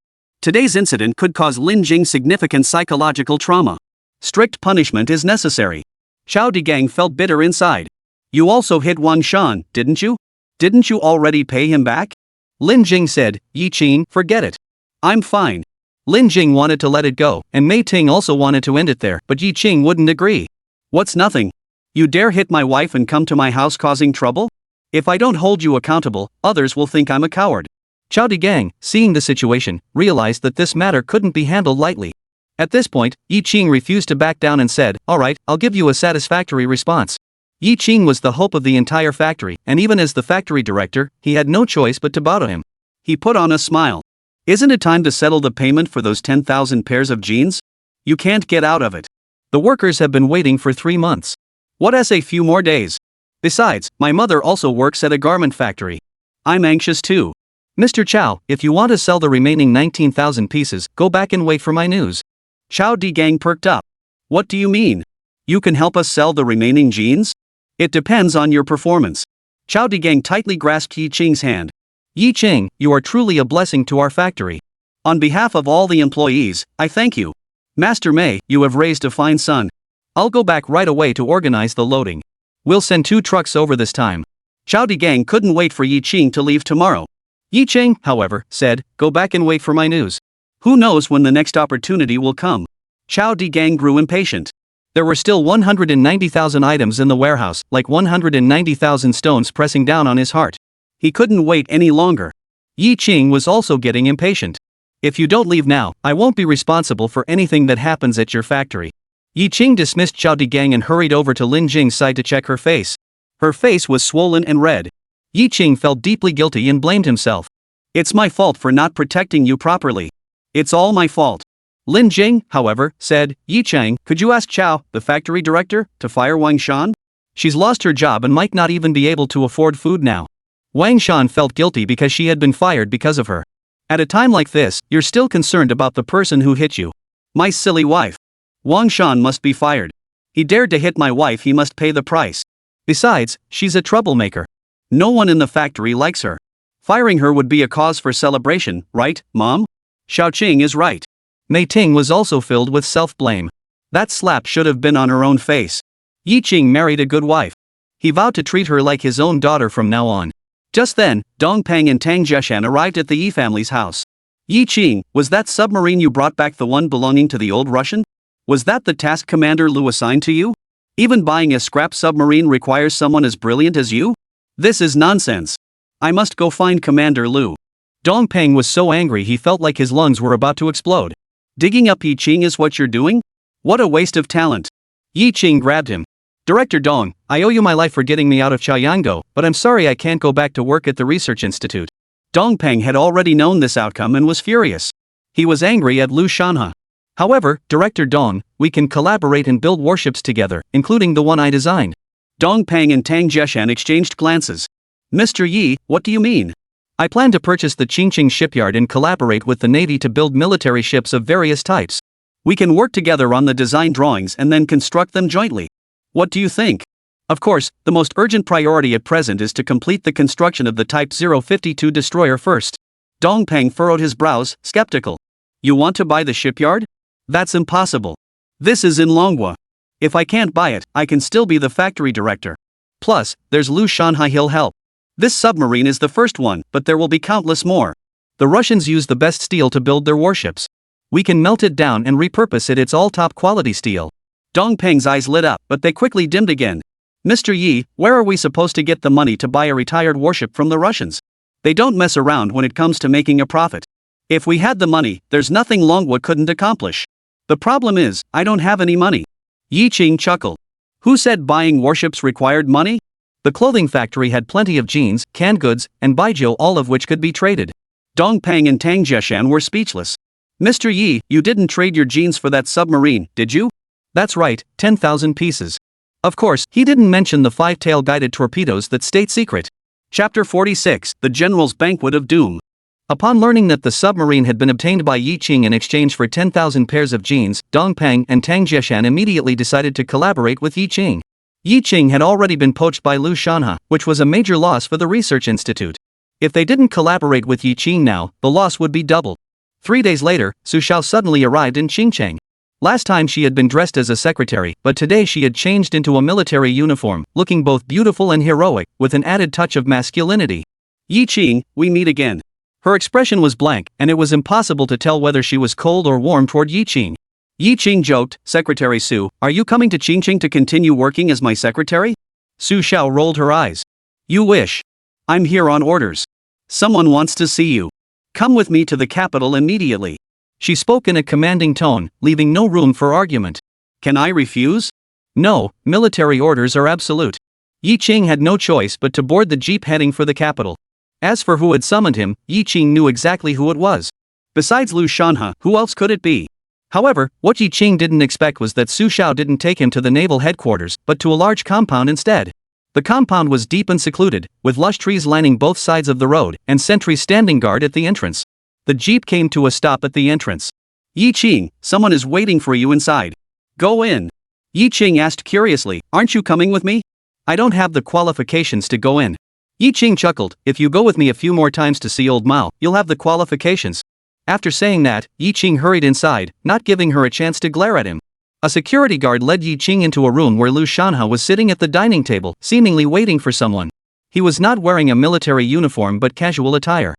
Today's incident could cause Lin Jing significant psychological trauma. Strict punishment is necessary. Xiao Digang felt bitter inside. You also hit Wang Shan, didn't you? Didn't you already pay him back? Lin Jing said, Yi Qing, forget it. I'm fine. Lin Jing wanted to let it go, and Mei Ting also wanted to end it there, but Yi Qing wouldn't agree. What's nothing? You dare hit my wife and come to my house causing trouble? If I don't hold you accountable, others will think I'm a coward. Xiao Digang, seeing the situation, realized that this matter couldn't be handled lightly. At this point, Yi Qing refused to back down and said, alright, I'll give you a satisfactory response. Yi Qing was the hope of the entire factory, and even as the factory director, he had no choice but to bow to him. He put on a smile. Isn't it time to settle the payment for those 10,000 pairs of jeans? You can't get out of it. The workers have been waiting for 3 months. What as a few more days? Besides, my mother also works at a garment factory. I'm anxious too. Mr. Chow, if you want to sell the remaining 19,000 pieces, go back and wait for my news. Xiao Digang perked up. What do you mean? You can help us sell the remaining jeans? It depends on your performance. Xiao Digang tightly grasped Yi Qing's hand. Yi Qing, you are truly a blessing to our factory. On behalf of all the employees, I thank you. Master Mei, you have raised a fine son. I'll go back right away to organize the loading. We'll send 2 trucks over this time. Xiao Digang couldn't wait for Yi Qing to leave tomorrow. Yi Qing, however, said, go back and wait for my news. Who knows when the next opportunity will come? Xiao Digang grew impatient. There were still 190,000 items in the warehouse, like 190,000 stones pressing down on his heart. He couldn't wait any longer. Yi Qing was also getting impatient. If you don't leave now, I won't be responsible for anything that happens at your factory. Yi Qing dismissed Xiao Digang and hurried over to Lin Jing's side to check her face. Her face was swollen and red. Yi Qing felt deeply guilty and blamed himself. It's my fault for not protecting you properly. It's all my fault. Lin Jing, however, said, Yi Qing, could you ask Chow, the factory director, to fire Wang Shan? She's lost her job and might not even be able to afford food now. Wang Shan felt guilty because she had been fired because of her. At a time like this, you're still concerned about the person who hit you. My silly wife. Wang Shan must be fired. He dared to hit my wife, he must pay the price. Besides, she's a troublemaker. No one in the factory likes her. Firing her would be a cause for celebration, right, Mom? Xiaoqing is right. Mei Ting was also filled with self-blame. That slap should have been on her own face. Yi Qing married a good wife. He vowed to treat her like his own daughter from now on. Just then, Dong Peng and Tang Jieshan arrived at the Yi family's house. Yi Qing, was that submarine you brought back the one belonging to the old Russian? Was that the task Commander Lu assigned to you? Even buying a scrap submarine requires someone as brilliant as you? This is nonsense. I must go find Commander Lu. Dong Peng was so angry he felt like his lungs were about to explode. Digging up Yi Qing is what you're doing? What a waste of talent. Yi Qing grabbed him. Director Dong, I owe you my life for getting me out of Chaoyanggo, but I'm sorry I can't go back to work at the research institute. Dong Peng had already known this outcome and was furious. He was angry at Lu Shanha. However, Director Dong, we can collaborate and build warships together, including the one I designed. Dong Peng and Tang Jieshan exchanged glances. Mr. Yi, what do you mean? I plan to purchase the Qingqing shipyard and collaborate with the Navy to build military ships of various types. We can work together on the design drawings and then construct them jointly. What do you think? Of course, the most urgent priority at present is to complete the construction of the Type 052 destroyer first. Dong Peng furrowed his brows, skeptical. You want to buy the shipyard? That's impossible. This is in Manhwa. If I can't buy it, I can still be the factory director. Plus, there's Lu Shanhai, he'll help. This submarine is the first one, but there will be countless more. The Russians use the best steel to build their warships. We can melt it down and repurpose it. It's all top quality steel. Dong Peng's eyes lit up, but they quickly dimmed again. Mr. Yi, where are we supposed to get the money to buy a retired warship from the Russians? They don't mess around when it comes to making a profit. If we had the money, there's nothing Manhwa couldn't accomplish. The problem is, I don't have any money. Yi Qing chuckled. Who said buying warships required money? The clothing factory had plenty of jeans, canned goods, and baijiu, all of which could be traded. Dong Peng and Tang Jieshan were speechless. Mr. Yi, you didn't trade your jeans for that submarine, did you? That's right, 10,000 pieces. Of course, he didn't mention the 5-tail guided torpedoes that stayed secret. Chapter 46, The General's Banquet of Doom. Upon learning that the submarine had been obtained by Yi Qing in exchange for 10,000 pairs of jeans, Dong Peng and Tang Jieshan immediately decided to collaborate with Yi Qing. Yi Qing had already been poached by Lu Shanha, which was a major loss for the research institute. If they didn't collaborate with Yi Qing now, the loss would be doubled. 3 days later, Su Xiao suddenly arrived in Qingcheng. Last time she had been dressed as a secretary, but today she had changed into a military uniform, looking both beautiful and heroic, with an added touch of masculinity. Yi Qing, we meet again. Her expression was blank, and it was impossible to tell whether she was cold or warm toward Yi Qing. Yi Qing joked, Secretary Su, are you coming to Qingcheng to continue working as my secretary? Su Xiao rolled her eyes. You wish. I'm here on orders. Someone wants to see you. Come with me to the capital immediately. She spoke in a commanding tone, leaving no room for argument. Can I refuse? No, military orders are absolute. Yi Qing had no choice but to board the jeep heading for the capital. As for who had summoned him, Yi Qing knew exactly who it was. Besides Lu Shanhe, who else could it be? However, what Yi Qing didn't expect was that Su Xiao didn't take him to the naval headquarters, but to a large compound instead. The compound was deep and secluded, with lush trees lining both sides of the road, and sentries standing guard at the entrance. The jeep came to a stop at the entrance. Yi Qing, someone is waiting for you inside. Go in. Yi Qing asked curiously, aren't you coming with me? I don't have the qualifications to go in. Yi Qing chuckled, if you go with me a few more times to see old Mao, you'll have the qualifications. After saying that, Yi Qing hurried inside, not giving her a chance to glare at him. A security guard led Yi Qing into a room where Lu Shanhe was sitting at the dining table, seemingly waiting for someone. He was not wearing a military uniform but casual attire.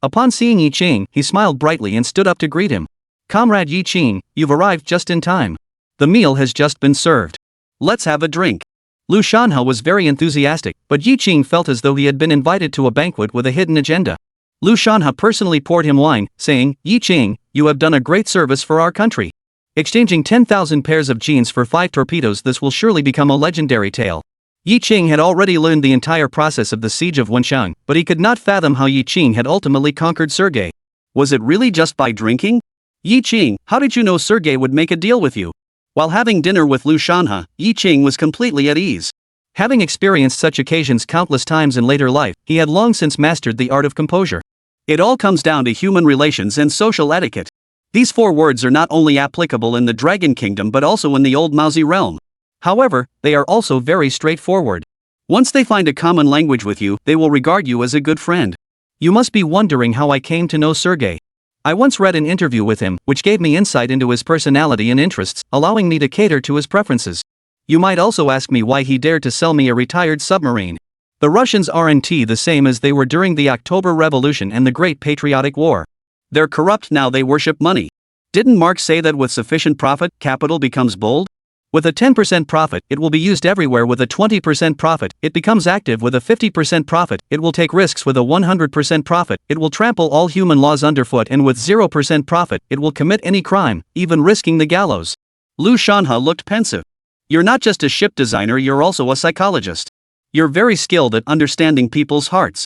Upon seeing Yi Qing, he smiled brightly and stood up to greet him. Comrade Yi Qing, you've arrived just in time. The meal has just been served. Let's have a drink. Lu Shanhe was very enthusiastic, but Yi Qing felt as though he had been invited to a banquet with a hidden agenda. Lu Shanhe personally poured him wine, saying, Yi Qing, you have done a great service for our country. Exchanging 10,000 pairs of jeans for 5 torpedoes, this will surely become a legendary tale. Yi Qing had already learned the entire process of the siege of Wenshang, but he could not fathom how Yi Qing had ultimately conquered Sergei. Was it really just by drinking? Yi Qing, how did you know Sergei would make a deal with you? While having dinner with Lu Shanhe, Yi Qing was completely at ease. Having experienced such occasions countless times in later life, he had long since mastered the art of composure. It all comes down to human relations and social etiquette. These 4 words are not only applicable in the Dragon Kingdom but also in the old Maozi realm. However, they are also very straightforward. Once they find a common language with you, they will regard you as a good friend. You must be wondering how I came to know Sergei. I once read an interview with him, which gave me insight into his personality and interests, allowing me to cater to his preferences. You might also ask me why he dared to sell me a retired submarine. The Russians aren't the same as they were during the October Revolution and the Great Patriotic War. They're corrupt now, they worship money. Didn't Marx say that with sufficient profit, capital becomes bold? With a 10% profit, it will be used everywhere. With a 20% profit, it becomes active. With a 50% profit, it will take risks. With a 100% profit, it will trample all human laws underfoot. And with 0% profit, it will commit any crime, even risking the gallows. Lu Shanhe looked pensive. You're not just a ship designer, you're also a psychologist. You're very skilled at understanding people's hearts.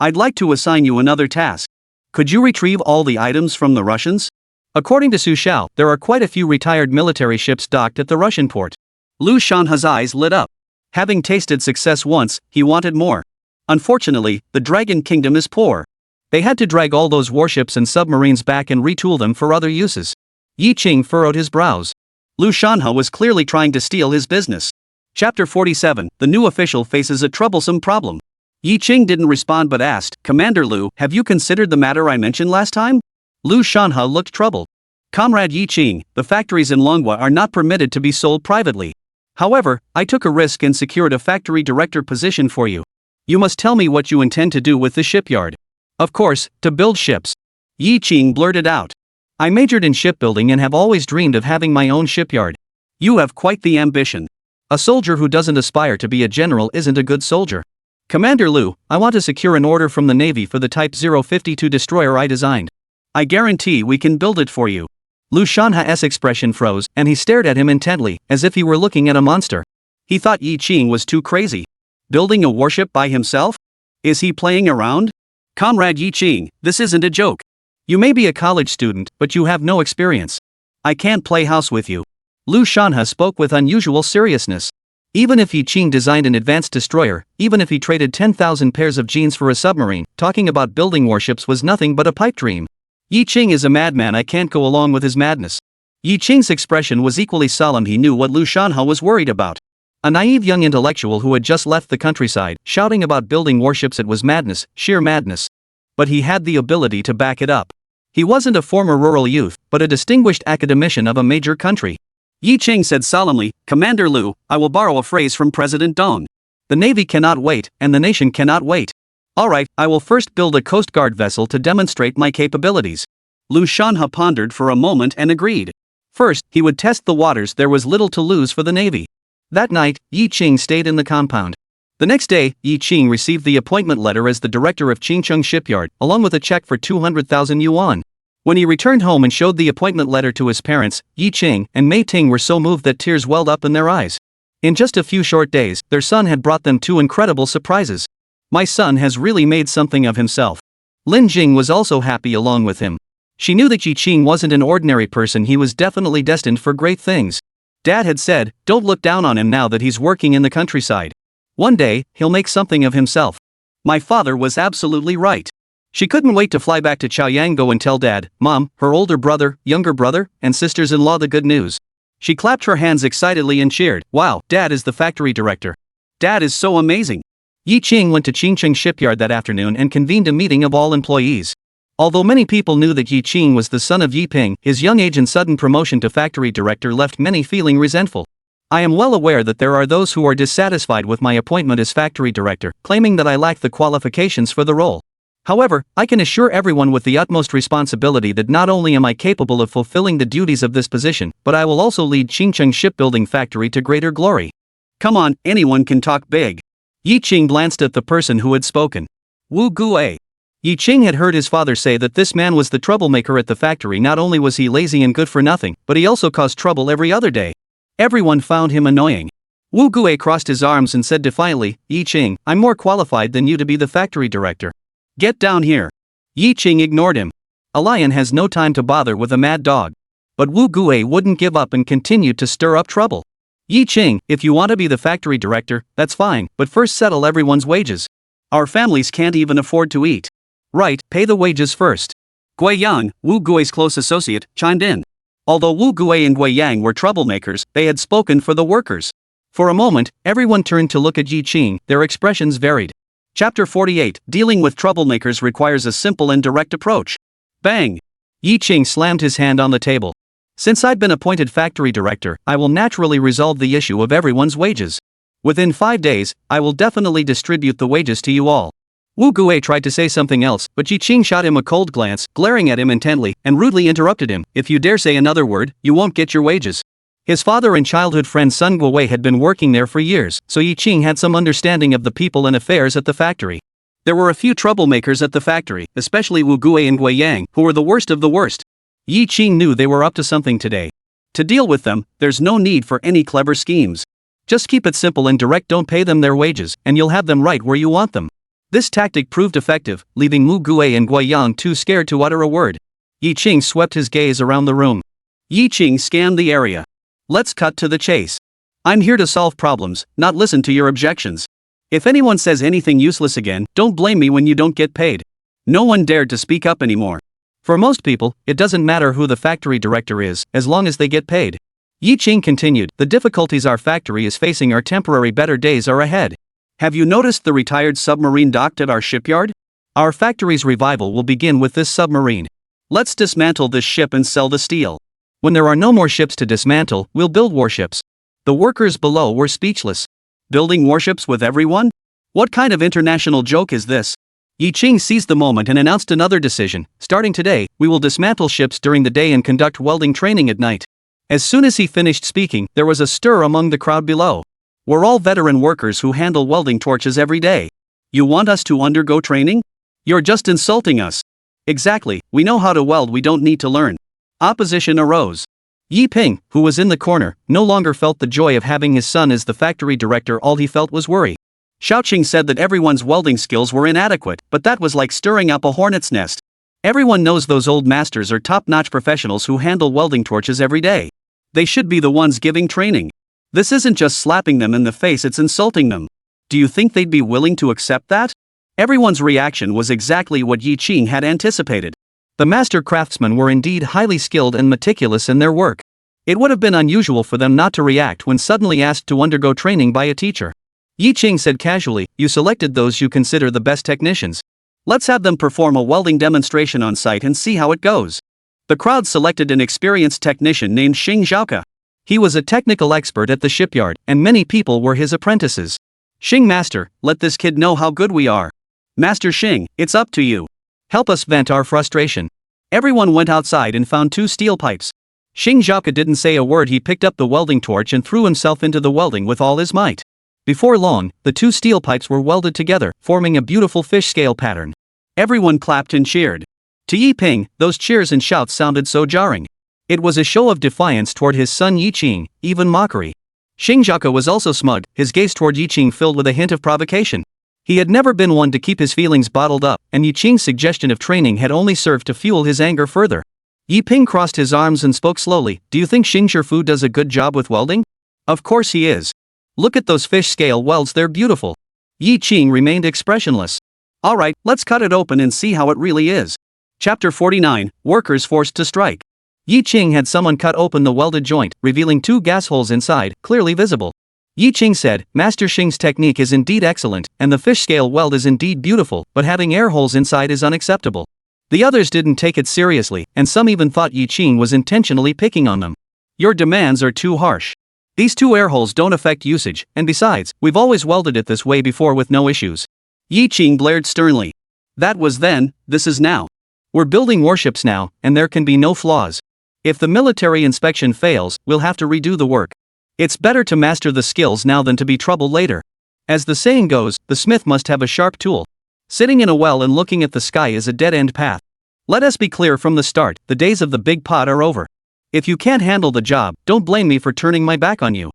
I'd like to assign you another task. Could you retrieve all the items from the Russians? According to Su Xiao, there are quite a few retired military ships docked at the Russian port. Lu Shanhe's eyes lit up. Having tasted success once, he wanted more. Unfortunately, the Dragon Kingdom is poor. They had to drag all those warships and submarines back and retool them for other uses. Yi Qing furrowed his brows. Lu Shanhe was clearly trying to steal his business. Chapter 47, the new official faces a troublesome problem. Yi Qing didn't respond but asked, Commander Lu, have you considered the matter I mentioned last time? Lu Shanhe looked troubled. Comrade Yi Qing, the factories in Manhwa are not permitted to be sold privately. However, I took a risk and secured a factory director position for you. You must tell me what you intend to do with the shipyard. Of course, to build ships. Yi Qing blurted out. I majored in shipbuilding and have always dreamed of having my own shipyard. You have quite the ambition. A soldier who doesn't aspire to be a general isn't a good soldier. Commander Lu, I want to secure an order from the Navy for the Type 052 destroyer I designed. I guarantee we can build it for you. Lu Shanhe's expression froze, and he stared at him intently, as if he were looking at a monster. He thought Yi Qing was too crazy. Building a warship by himself? Is he playing around? Comrade Yi Qing, this isn't a joke. You may be a college student, but you have no experience. I can't play house with you. Lu Shanhe spoke with unusual seriousness. Even if Yi Qing designed an advanced destroyer, even if he traded 10,000 pairs of jeans for a submarine, talking about building warships was nothing but a pipe dream. Yi Qing is a madman, I can't go along with his madness. Yi Qing's expression was equally solemn. He knew what Lu Shanhe was worried about. A naive young intellectual who had just left the countryside, shouting about building warships, it was madness, sheer madness. But he had the ability to back it up. He wasn't a former rural youth, but a distinguished academician of a major country. Yi Ching said solemnly, "Commander Liu, I will borrow a phrase from President Dong. The Navy cannot wait, and the nation cannot wait. Alright, I will first build a Coast Guard vessel to demonstrate my capabilities." Liu Shanha pondered for a moment and agreed. First, he would test the waters. There was little to lose for the Navy. That night, Yi Ching stayed in the compound. The next day, Yi Ching received the appointment letter as the director of Qingcheng Shipyard, along with a check for 200,000 yuan. When he returned home and showed the appointment letter to his parents, Yi Ching and Mei Ting were so moved that tears welled up in their eyes. In just a few short days, their son had brought them two incredible surprises. "My son has really made something of himself." Lin Jing was also happy along with him. She knew that Yi Ching wasn't an ordinary person. He was definitely destined for great things. Dad had said, "Don't look down on him now that he's working in the countryside. One day, he'll make something of himself." My father was absolutely right. She couldn't wait to fly back to Chaoyanggo and tell Dad, Mom, her older brother, younger brother, and sisters-in-law the good news. She clapped her hands excitedly and cheered, "Wow, Dad is the factory director. Dad is so amazing." Yi Ching went to Qingcheng Shipyard that afternoon and convened a meeting of all employees. Although many people knew that Yi Ching was the son of Yi Ping, his young age and sudden promotion to factory director left many feeling resentful. "I am well aware that there are those who are dissatisfied with my appointment as factory director, claiming that I lack the qualifications for the role. However, I can assure everyone with the utmost responsibility that not only am I capable of fulfilling the duties of this position, but I will also lead Qingcheng Shipbuilding Factory to greater glory." Come on, anyone can talk big. Yi Ching glanced at the person who had spoken. Wu Gue. Yi Ching had heard his father say that this man was the troublemaker at the factory. Not only was he lazy and good for nothing, but he also caused trouble every other day. Everyone found him annoying. Wu Gue crossed his arms and said defiantly, "Yi Ching, I'm more qualified than you to be the factory director. Get down here." Yi Ching ignored him. A lion has no time to bother with a mad dog. But Wu Gue wouldn't give up and continued to stir up trouble. "Yi Ching, if you want to be the factory director, that's fine, but first settle everyone's wages. Our families can't even afford to eat." "Right, pay the wages first." Gui Yang, Wu Gui's close associate, chimed in. Although Wu Gui and Gui Yang were troublemakers, they had spoken for the workers. For a moment, everyone turned to look at Yi Ching. Their expressions varied. Chapter 48, Dealing with Troublemakers requires a simple and direct approach. Bang! Yi Ching slammed his hand on the table. "Since I've been appointed factory director, I will naturally resolve the issue of everyone's wages. Within 5 days, I will definitely distribute the wages to you all." Wu Gue tried to say something else, but Yi Ching shot him a cold glance, glaring at him intently, and rudely interrupted him. "If you dare say another word, you won't get your wages." His father and childhood friend Sun Guowei had been working there for years, so Yi Ching had some understanding of the people and affairs at the factory. There were a few troublemakers at the factory, especially Wu Gue and Gui Yang, who were the worst of the worst. Yi Ching knew they were up to something today. To deal with them, there's no need for any clever schemes. Just keep it simple and direct. Don't pay them their wages, and you'll have them right where you want them. This tactic proved effective, leaving Wu Gue and Gui Yang too scared to utter a word. Yi Ching swept his gaze around the room. Yi Ching scanned the area. "Let's cut to the chase. I'm here to solve problems, not listen to your objections. If anyone says anything useless again, don't blame me when you don't get paid." No one dared to speak up anymore. For most people, it doesn't matter who the factory director is, as long as they get paid. Yi Ching continued, "The difficulties our factory is facing are temporary. Better days are ahead. Have you noticed the retired submarine docked at our shipyard? Our factory's revival will begin with this submarine. Let's dismantle this ship and sell the steel. When there are no more ships to dismantle, we'll build warships." The workers below were speechless. Building warships with everyone? What kind of international joke is this? Yi Ching seized the moment and announced another decision. "Starting today, we will dismantle ships during the day and conduct welding training at night." As soon as he finished speaking, there was a stir among the crowd below. "We're all veteran workers who handle welding torches every day. You want us to undergo training? You're just insulting us." "Exactly, we know how to weld. We don't need to learn." Opposition arose. Yi Ping, who was in the corner, no longer felt the joy of having his son as the factory director. All he felt was worry. Xiaoqing said that everyone's welding skills were inadequate, but that was like stirring up a hornet's nest. Everyone knows those old masters are top-notch professionals who handle welding torches every day. They should be the ones giving training. This isn't just slapping them in the face, it's insulting them. Do you think they'd be willing to accept that? Everyone's reaction was exactly what Yi Ching had anticipated. The master craftsmen were indeed highly skilled and meticulous in their work. It would have been unusual for them not to react when suddenly asked to undergo training by a teacher. Yi Ching said casually, "You selected those you consider the best technicians. Let's have them perform a welding demonstration on site and see how it goes. The crowd selected an experienced technician named Xing Zhaoke. He was a technical expert at the shipyard, and many people were his apprentices. Xing Master, let this kid know how good we are. Master Xing, it's up to you. Help us vent our frustration. Everyone went outside and found 2 steel pipes. Xing Zhaoke didn't say a word. He picked up the welding torch and threw himself into the welding with all his might. Before long, the 2 steel pipes were welded together, forming a beautiful fish scale pattern. Everyone clapped and cheered. To Yi Ping, those cheers and shouts sounded so jarring. It was a show of defiance toward his son Yi Qing, even mockery. Xing Zhaoke was also smug, his gaze toward Yi Qing filled with a hint of provocation. He had never been one to keep his feelings bottled up, and Yi Qing's suggestion of training had only served to fuel his anger further. Yi Ping crossed his arms and spoke slowly. Do you think Xing Shifu does a good job with welding? Of course he is. Look at those fish scale welds, they're beautiful. Yi Qing remained expressionless. Alright, let's cut it open and see how it really is. Chapter 49, Workers Forced to Strike. Yi Qing had someone cut open the welded joint, revealing 2 gas holes inside, clearly visible. Yi Qing said, Master Xing's technique is indeed excellent, and the fish scale weld is indeed beautiful, but having air holes inside is unacceptable. The others didn't take it seriously, and some even thought Yi Qing was intentionally picking on them. Your demands are too harsh. These 2 air holes don't affect usage, and besides, we've always welded it this way before with no issues. Yi Qing blared sternly. That was then, this is now. We're building warships now, and there can be no flaws. If the military inspection fails, we'll have to redo the work. It's better to master the skills now than to be troubled later. As the saying goes, the smith must have a sharp tool. Sitting in a well and looking at the sky is a dead-end path. Let us be clear from the start, the days of the big pot are over. If you can't handle the job, don't blame me for turning my back on you.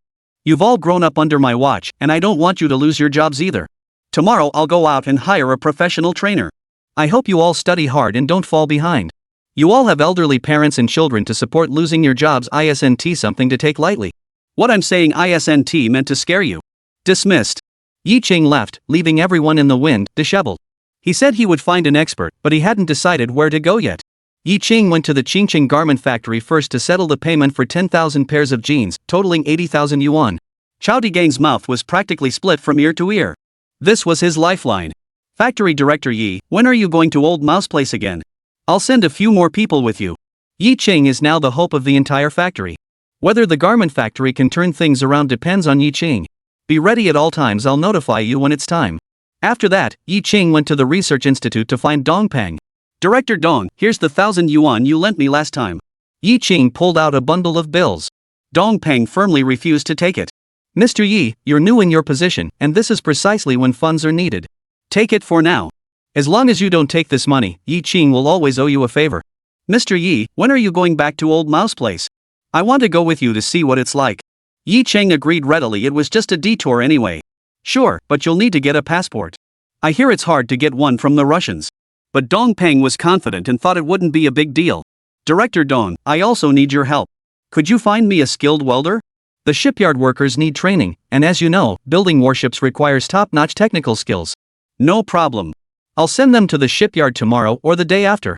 You've all grown up under my watch, and I don't want you to lose your jobs either. Tomorrow I'll go out and hire a professional trainer. I hope you all study hard and don't fall behind. You all have elderly parents and children to support. Losing your jobs isn't something to take lightly. What I'm saying isn't meant to scare you. Dismissed. Yi Qing left, leaving everyone in the wind, disheveled. He said he would find an expert, but he hadn't decided where to go yet. Yi Qing went to the Qingqing garment factory first to settle the payment for 10,000 pairs of jeans, totaling 80,000 yuan. Chao Digang's mouth was practically split from ear to ear. This was his lifeline. Factory Director Yi, when are you going to Old Mouse Place again? I'll send a few more people with you. Yi Qing is now the hope of the entire factory. Whether the garment factory can turn things around depends on Yi Qing. Be ready at all times. I'll notify you when it's time. After that, Yi Qing went to the research institute to find Dong Peng. Director Dong, here's the 1,000 yuan you lent me last time. Yi Qing pulled out a bundle of bills. Dong Peng firmly refused to take it. Mr. Yi, you're new in your position, and this is precisely when funds are needed. Take it for now. As long as you don't take this money, Yi Qing will always owe you a favor. Mr. Yi, when are you going back to Old Mouse Place? I want to go with you to see what it's like. Yi Qing agreed readily. It was just a detour anyway. Sure, but you'll need to get a passport. I hear it's hard to get one from the Russians. But Dong Peng was confident and thought it wouldn't be a big deal. Director Dong, I also need your help. Could you find me a skilled welder? The shipyard workers need training, and as you know, building warships requires top-notch technical skills. No problem. I'll send them to the shipyard tomorrow or the day after.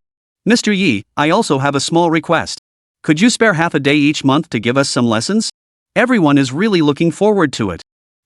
Mr. Yi, I also have a small request. Could you spare half a day each month to give us some lessons? Everyone is really looking forward to it.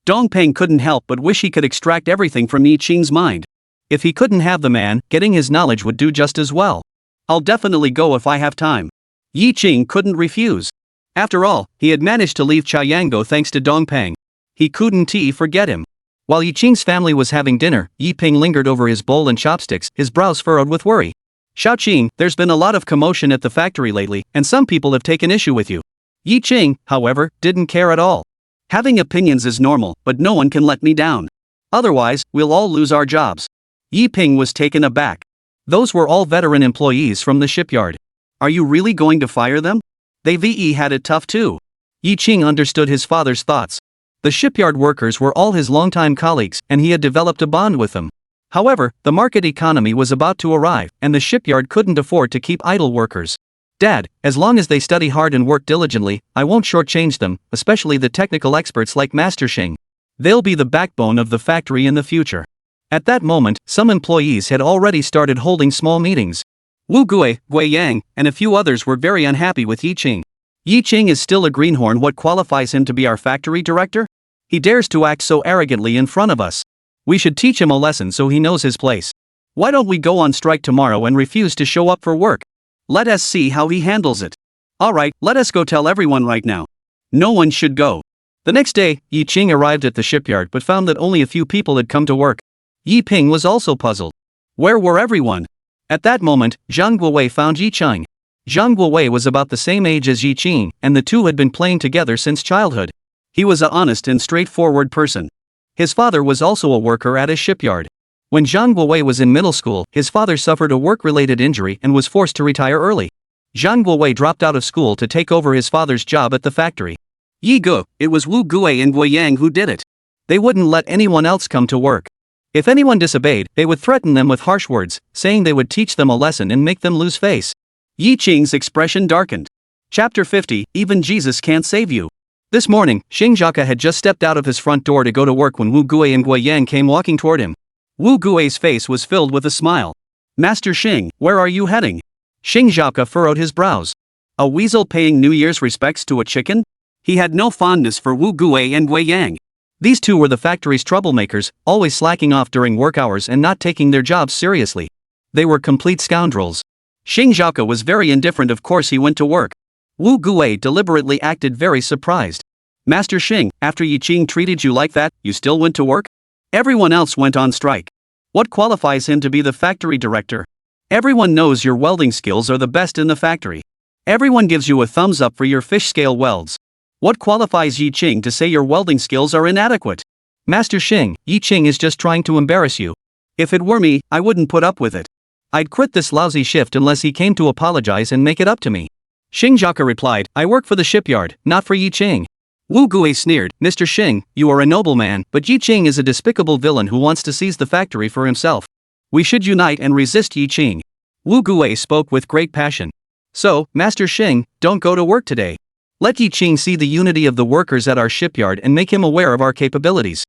Dong Peng couldn't help but wish he could extract everything from Yi Qing's mind. If he couldn't have the man, getting his knowledge would do just as well. I'll definitely go if I have time. Yi Qing couldn't refuse. After all, he had managed to leave Chayango thanks to Dong Peng. He couldn't forget him. While Yi Qing's family was having dinner, Yi Ping lingered over his bowl and chopsticks, his brows furrowed with worry. Xiao Qing, there's been a lot of commotion at the factory lately, and some people have taken issue with you. Yi Qing, however, didn't care at all. Having opinions is normal, but no one can let me down. Otherwise, we'll all lose our jobs. Yi Ping was taken aback. Those were all veteran employees from the shipyard. Are you really going to fire them? They had it tough too. Yi Qing understood his father's thoughts. The shipyard workers were all his longtime colleagues, and he had developed a bond with them. However, the market economy was about to arrive, and the shipyard couldn't afford to keep idle workers. Dad, as long as they study hard and work diligently, I won't shortchange them, especially the technical experts like Master Xing. They'll be the backbone of the factory in the future. At that moment, some employees had already started holding small meetings. Wu Gui, Gui Yang, and a few others were very unhappy with Yi Qing. Yi Qing is still a greenhorn. What qualifies him to be our factory director? He dares to act so arrogantly in front of us. We should teach him a lesson so he knows his place. Why don't we go on strike tomorrow and refuse to show up for work? Let us see how he handles it. Alright, let us go tell everyone right now. No one should go. The next day, Yi Qing arrived at the shipyard but found that only a few people had come to work. Yi Ping was also puzzled. Where were everyone? At that moment, Zhang Guowei found Yi Qing. Zhang Guowei was about the same age as Yi Qing, and the two had been playing together since childhood. He was an honest and straightforward person. His father was also a worker at a shipyard. When Zhang Guowei was in middle school, his father suffered a work-related injury and was forced to retire early. Zhang Guowei dropped out of school to take over his father's job at the factory. Yi Gu, it was Wu Guowei and Guiyang who did it. They wouldn't let anyone else come to work. If anyone disobeyed, they would threaten them with harsh words, saying they would teach them a lesson and make them lose face. Yi Qing's expression darkened. Chapter 50, Even Jesus Can't Save You. This morning, Xing Zhaka had just stepped out of his front door to go to work when Wu Guowei and Guiyang came walking toward him. Wu Guowei's face was filled with a smile. Master Xing, where are you heading? Xing Zhaka furrowed his brows. A weasel paying New Year's respects to a chicken? He had no fondness for Wu Guowei and Guiyang. These two were the factory's troublemakers, always slacking off during work hours and not taking their jobs seriously. They were complete scoundrels. Xing Zhaka was very indifferent. Of course he went to work. Wu Guowei deliberately acted very surprised. Master Xing, after Yi Qing treated you like that, you still went to work? Everyone else went on strike. What qualifies him to be the factory director? Everyone knows your welding skills are the best in the factory. Everyone gives you a thumbs up for your fish scale welds. What qualifies Yi Qing to say your welding skills are inadequate? Master Xing, Yi Qing is just trying to embarrass you. If it were me, I wouldn't put up with it. I'd quit this lousy shift unless he came to apologize and make it up to me. Xing Zhaka replied, I work for the shipyard, not for Yi Qing. Wu Guowei sneered, Mr. Xing, you are a noble man, but Yi Qing is a despicable villain who wants to seize the factory for himself. We should unite and resist Yi Qing. Wu Guowei spoke with great passion. So, Master Xing, don't go to work today. Let Yi Qing see the unity of the workers at our shipyard and make him aware of our capabilities.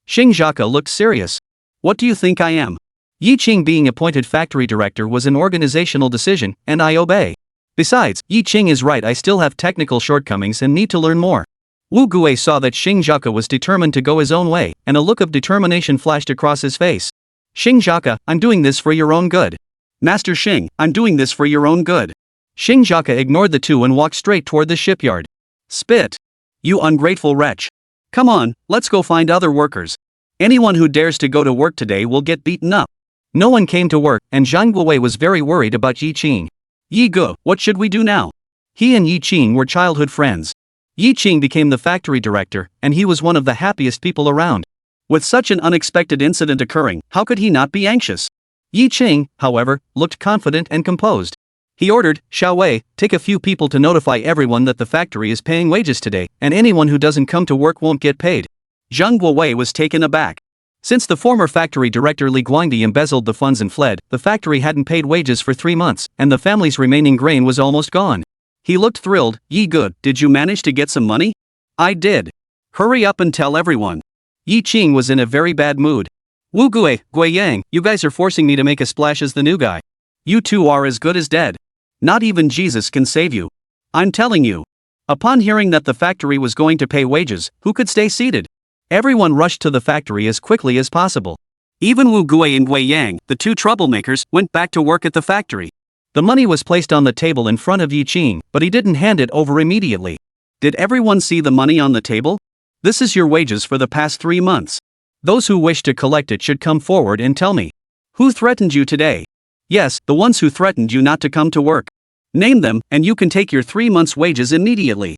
Xing Zhaka looked serious. What do you think I am? Yi Qing being appointed factory director was an organizational decision, and I obey. Besides, Yi Qing is right, I still have technical shortcomings and need to learn more. Wu Guowei saw that Xing Zhaka was determined to go his own way, and a look of determination flashed across his face. Xing Zhaka, I'm doing this for your own good. Master Xing, I'm doing this for your own good. Xing Zhaka ignored the two and walked straight toward the shipyard. Spit! You ungrateful wretch! Come on, let's go find other workers. Anyone who dares to go to work today will get beaten up. No one came to work, and Zhang Guowei was very worried about Yi Qing. Yi Gu, what should we do now? He and Yi Qing were childhood friends. Yi Qing became the factory director, and he was one of the happiest people around. With such an unexpected incident occurring, how could he not be anxious? Yi Qing, however, looked confident and composed. He ordered, Xiao Wei, take a few people to notify everyone that the factory is paying wages today, and anyone who doesn't come to work won't get paid. Zhang Guowei was taken aback. Since the former factory director Li Guangdi embezzled the funds and fled, the factory hadn't paid wages for 3 months, and the family's remaining grain was almost gone. He looked thrilled. Yi Gu, did you manage to get some money? I did. Hurry up and tell everyone. Yi Qing was in a very bad mood. Wu Guowei, Guiyang, you guys are forcing me to make a splash as the new guy. You two are as good as dead. Not even Jesus can save you. I'm telling you. Upon hearing that the factory was going to pay wages, who could stay seated? Everyone rushed to the factory as quickly as possible. Even Wu Guowei and Guiyang, the two troublemakers, went back to work at the factory. The money was placed on the table in front of Yi Qing, but he didn't hand it over immediately. Did everyone see the money on the table? This is your wages for the past 3 months. Those who wish to collect it should come forward and tell me. Who threatened you today? Yes, the ones who threatened you not to come to work. Name them, and you can take your 3 months' wages immediately.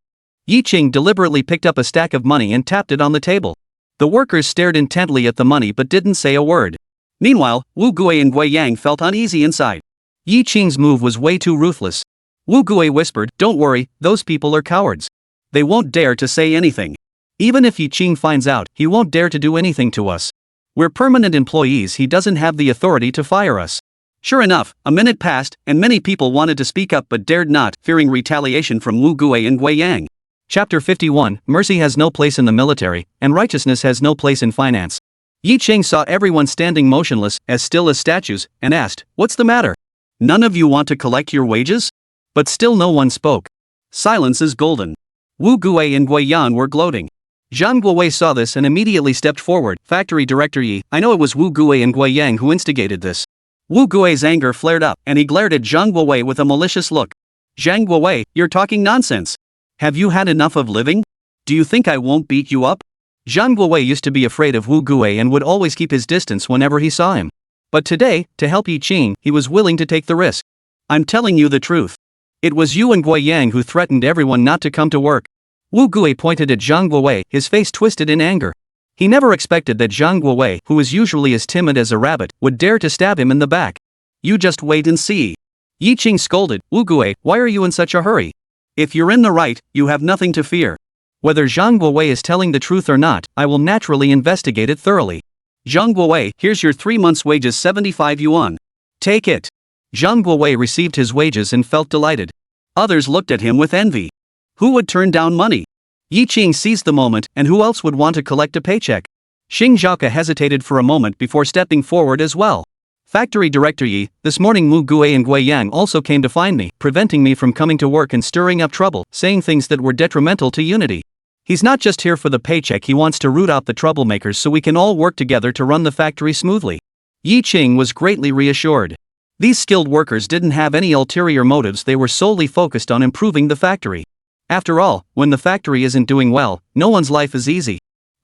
Yi Qing deliberately picked up a stack of money and tapped it on the table. The workers stared intently at the money but didn't say a word. Meanwhile, Wu Guowei and Guiyang felt uneasy inside. Yi Qing's move was way too ruthless. Wu Guowei whispered, don't worry, those people are cowards. They won't dare to say anything. Even if Yi Qing finds out, he won't dare to do anything to us. We're permanent employees, he doesn't have the authority to fire us. Sure enough, a minute passed, and many people wanted to speak up but dared not, fearing retaliation from Wu Guowei and Guiyang. Chapter 51, Mercy has no place in the military, and righteousness has no place in finance. Yi Qing saw everyone standing motionless, as still as statues, and asked, what's the matter? None of you want to collect your wages? But still no one spoke. Silence is golden. Wu Guowei and Guiyang were gloating. Zhang Guowei saw this and immediately stepped forward. Factory Director Yi, I know it was Wu Guowei and Guiyang who instigated this. Wu Gui's anger flared up, and he glared at Zhang Guowei with a malicious look. Zhang Guowei, you're talking nonsense. Have you had enough of living? Do you think I won't beat you up? Zhang Guowei used to be afraid of Wu Guai and would always keep his distance whenever he saw him. But today, to help Yi Qing, he was willing to take the risk. I'm telling you the truth. It was you and Gui Yang who threatened everyone not to come to work. Wu Guai pointed at Zhang Guowei, his face twisted in anger. He never expected that Zhang Guowei, who is usually as timid as a rabbit, would dare to stab him in the back. You just wait and see. Yi Qing scolded, Wu Guai, why are you in such a hurry? If you're in the right, you have nothing to fear. Whether Zhang Guowei is telling the truth or not, I will naturally investigate it thoroughly. Zhang Guowei, here's your 3 months' wages 75 yuan. Take it. Zhang Guowei received his wages and felt delighted. Others looked at him with envy. Who would turn down money? Yi Qing seized the moment, and who else would want to collect a paycheck? Xing Zhaoke hesitated for a moment before stepping forward as well. Factory Director Yi, this morning Mu Guai and Gui Yang also came to find me, preventing me from coming to work and stirring up trouble, saying things that were detrimental to unity. He's not just here for the paycheck, he wants to root out the troublemakers so we can all work together to run the factory smoothly. Yi Qing was greatly reassured. These skilled workers didn't have any ulterior motives, they were solely focused on improving the factory. After all, when the factory isn't doing well, no one's life is easy.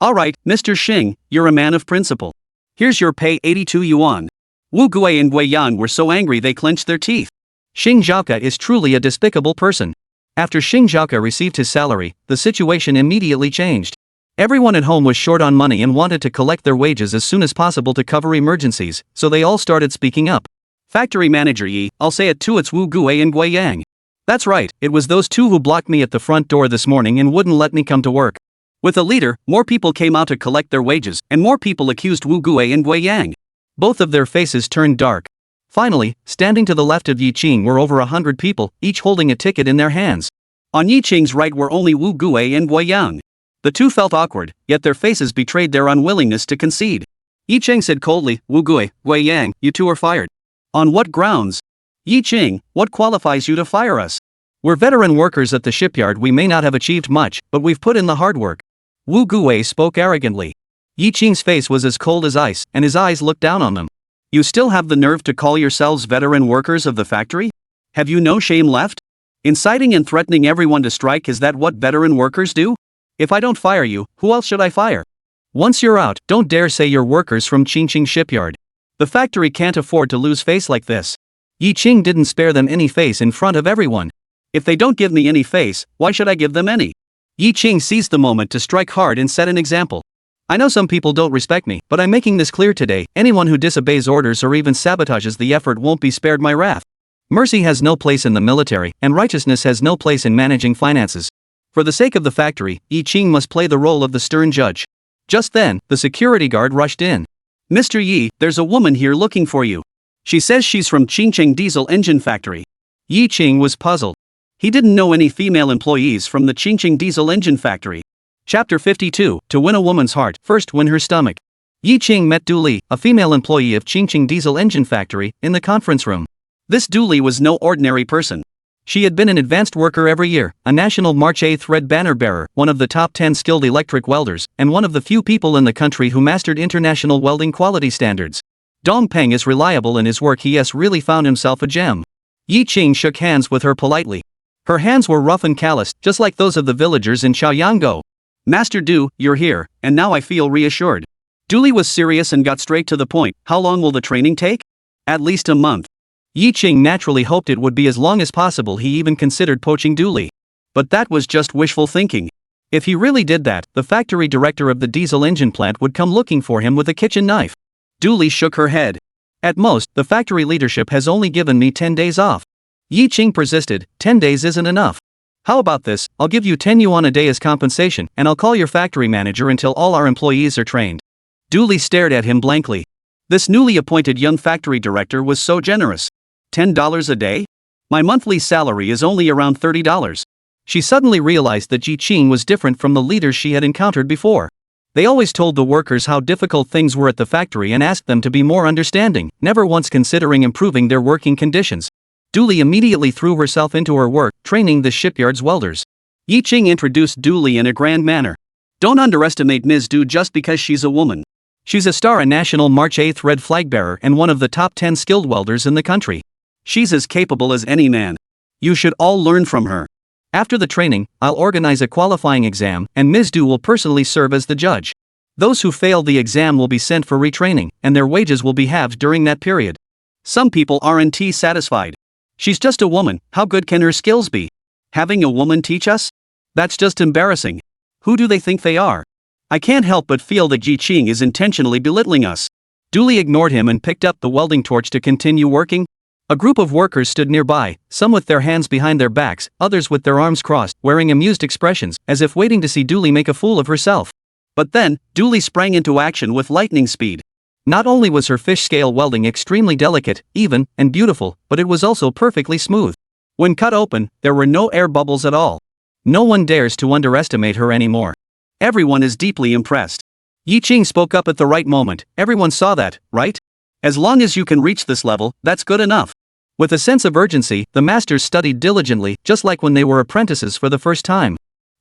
Alright, Mr. Xing, you're a man of principle. Here's your pay 82 yuan. Wu Guai and Gui Yang were so angry they clenched their teeth. Xing Zhaoke is truly a despicable person. After Xing Zhaoke received his salary, the situation immediately changed. Everyone at home was short on money and wanted to collect their wages as soon as possible to cover emergencies, so they all started speaking up. Factory Manager Yi, I'll say it too, it's Wu Guai and Gui Yang. That's right, it was those two who blocked me at the front door this morning and wouldn't let me come to work. With a leader, more people came out to collect their wages, and more people accused Wu Guai and Gui Yang. Both of their faces turned dark. Finally, standing to the left of Yi Qing were over 100 people, each holding a ticket in their hands. On Yi Qing's right were only Wu Guai and Gui Yang. The two felt awkward, yet their faces betrayed their unwillingness to concede. Yi Qing said coldly, Wu Guai, Gui Yang, you two are fired. On what grounds? Yi Qing, what qualifies you to fire us? We're veteran workers at the shipyard, we may not have achieved much, but we've put in the hard work. Wu Guai spoke arrogantly. Yi Qing's face was as cold as ice, and his eyes looked down on them. You still have the nerve to call yourselves veteran workers of the factory? Have you no shame left? Inciting and threatening everyone to strike, is that what veteran workers do? If I don't fire you, who else should I fire? Once you're out, don't dare say you're workers from Qingqing shipyard. The factory can't afford to lose face like this. Yi Qing didn't spare them any face in front of everyone. If they don't give me any face, why should I give them any? Yi Qing seized the moment to strike hard and set an example. I know some people don't respect me, but I'm making this clear today, anyone who disobeys orders or even sabotages the effort won't be spared my wrath. Mercy has no place in the military, and righteousness has no place in managing finances. For the sake of the factory, Yi Qing must play the role of the stern judge. Just then, the security guard rushed in. Mr. Yi, there's a woman here looking for you. She says she's from Qingqing Diesel Engine Factory. Yi Qing was puzzled. He didn't know any female employees from the Qingqing Diesel Engine Factory. Chapter 52, To Win a Woman's Heart, First Win Her Stomach. Yi Qing met Du Li, a female employee of Qingqing Diesel Engine Factory, in the conference room. This Du Li was no ordinary person. She had been an advanced worker every year, a National March A thread banner bearer, one of the top 10 skilled electric welders, and one of the few people in the country who mastered international welding quality standards. Dong Peng is reliable in his work, he has really found himself a gem. Yi Qing shook hands with her politely. Her hands were rough and calloused, just like those of the villagers in Xiaoyanggo. Master Du, you're here, and now I feel reassured. Du Li was serious and got straight to the point. How long will the training take? At least a month. Yi Qing naturally hoped it would be as long as possible, he even considered poaching Du Li. But that was just wishful thinking. If he really did that, the factory director of the diesel engine plant would come looking for him with a kitchen knife. Du Li shook her head. At most, the factory leadership has only given me 10 days off. Yi Qing persisted, 10 days isn't enough. How about this, I'll give you 10 yuan a day as compensation, and I'll call your factory manager until all our employees are trained. Du Li stared at him blankly. This newly appointed young factory director was so generous. $10 a day? My monthly salary is only around $30. She suddenly realized that Yi Qing was different from the leaders she had encountered before. They always told the workers how difficult things were at the factory and asked them to be more understanding, never once considering improving their working conditions. Du Li immediately threw herself into her work, training the shipyard's welders. Yi Qing introduced Du Li in a grand manner. Don't underestimate Ms. Du just because she's a woman. She's a star, a National March 8th Red Flag bearer and one of the top 10 skilled welders in the country. She's as capable as any man. You should all learn from her. After the training, I'll organize a qualifying exam and Ms. Du will personally serve as the judge. Those who fail the exam will be sent for retraining, and their wages will be halved during that period. Some people aren't satisfied. She's just a woman, how good can her skills be? Having a woman teach us? That's just embarrassing. Who do they think they are? I can't help but feel that Yi Qing is intentionally belittling us. Dooley ignored him and picked up the welding torch to continue working. A group of workers stood nearby, some with their hands behind their backs, others with their arms crossed, wearing amused expressions, as if waiting to see Dooley make a fool of herself. But then, Dooley sprang into action with lightning speed. Not only was her fish-scale welding extremely delicate, even, and beautiful, but it was also perfectly smooth. When cut open, there were no air bubbles at all. No one dares to underestimate her anymore. Everyone is deeply impressed. Yi Qing spoke up at the right moment. Everyone saw that, right? As long as you can reach this level, that's good enough. With a sense of urgency, the masters studied diligently, just like when they were apprentices for the first time.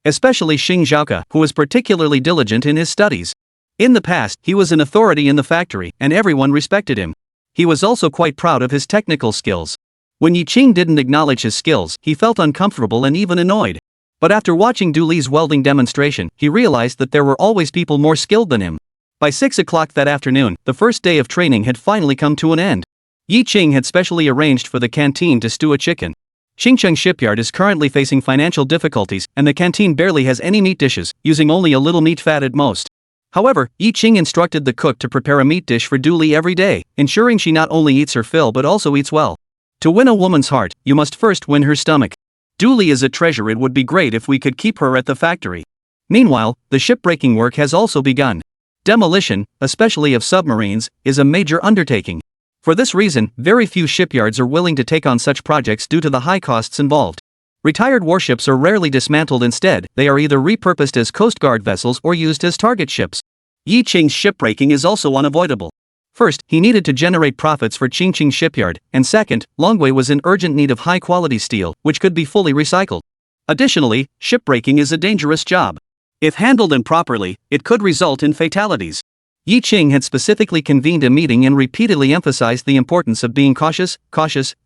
Especially Xing Zhaoke, who was particularly diligent in his studies. In the past, he was an authority in the factory, and everyone respected him. He was also quite proud of his technical skills. When Yi Qing didn't acknowledge his skills, he felt uncomfortable and even annoyed. But after watching Dooley's welding demonstration, he realized that there were always people more skilled than him. By 6 o'clock that afternoon, the first day of training had finally come to an end. Yi Qing had specially arranged for the canteen to stew a chicken. Xingcheng Shipyard is currently facing financial difficulties, and the canteen barely has any meat dishes, using only a little meat fat at most. However, Yi Qing instructed the cook to prepare a meat dish for Dooley every day, ensuring she not only eats her fill but also eats well. To win a woman's heart, you must first win her stomach. Dooley is a treasure. It would be great if we could keep her at the factory. Meanwhile, the shipbreaking work has also begun. Demolition, especially of submarines, is a major undertaking. For this reason, very few shipyards are willing to take on such projects due to the high costs involved. Retired warships are rarely dismantled. Instead, they are either repurposed as Coast Guard vessels or used as target ships. Yi Qing's shipbreaking is also unavoidable. First, he needed to generate profits for Qingqing Shipyard, and second, Longwei was in urgent need of high-quality steel, which could be fully recycled. Additionally, shipbreaking is a dangerous job. If handled improperly, it could result in fatalities. Yi Qing had specifically convened a meeting and repeatedly emphasized the importance of being cautious,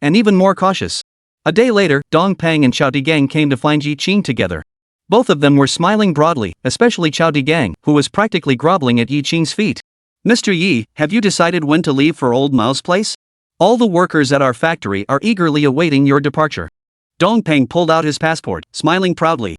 and even more cautious. A day later, Dong Pang and Chao Digang came to find Yi Qing together. Both of them were smiling broadly, especially Chao Digang, who was practically groveling at Yi Qing's feet. "Mr. Yi, have you decided when to leave for Old Mao's place? All the workers at our factory are eagerly awaiting your departure." Dong Pang pulled out his passport, smiling proudly.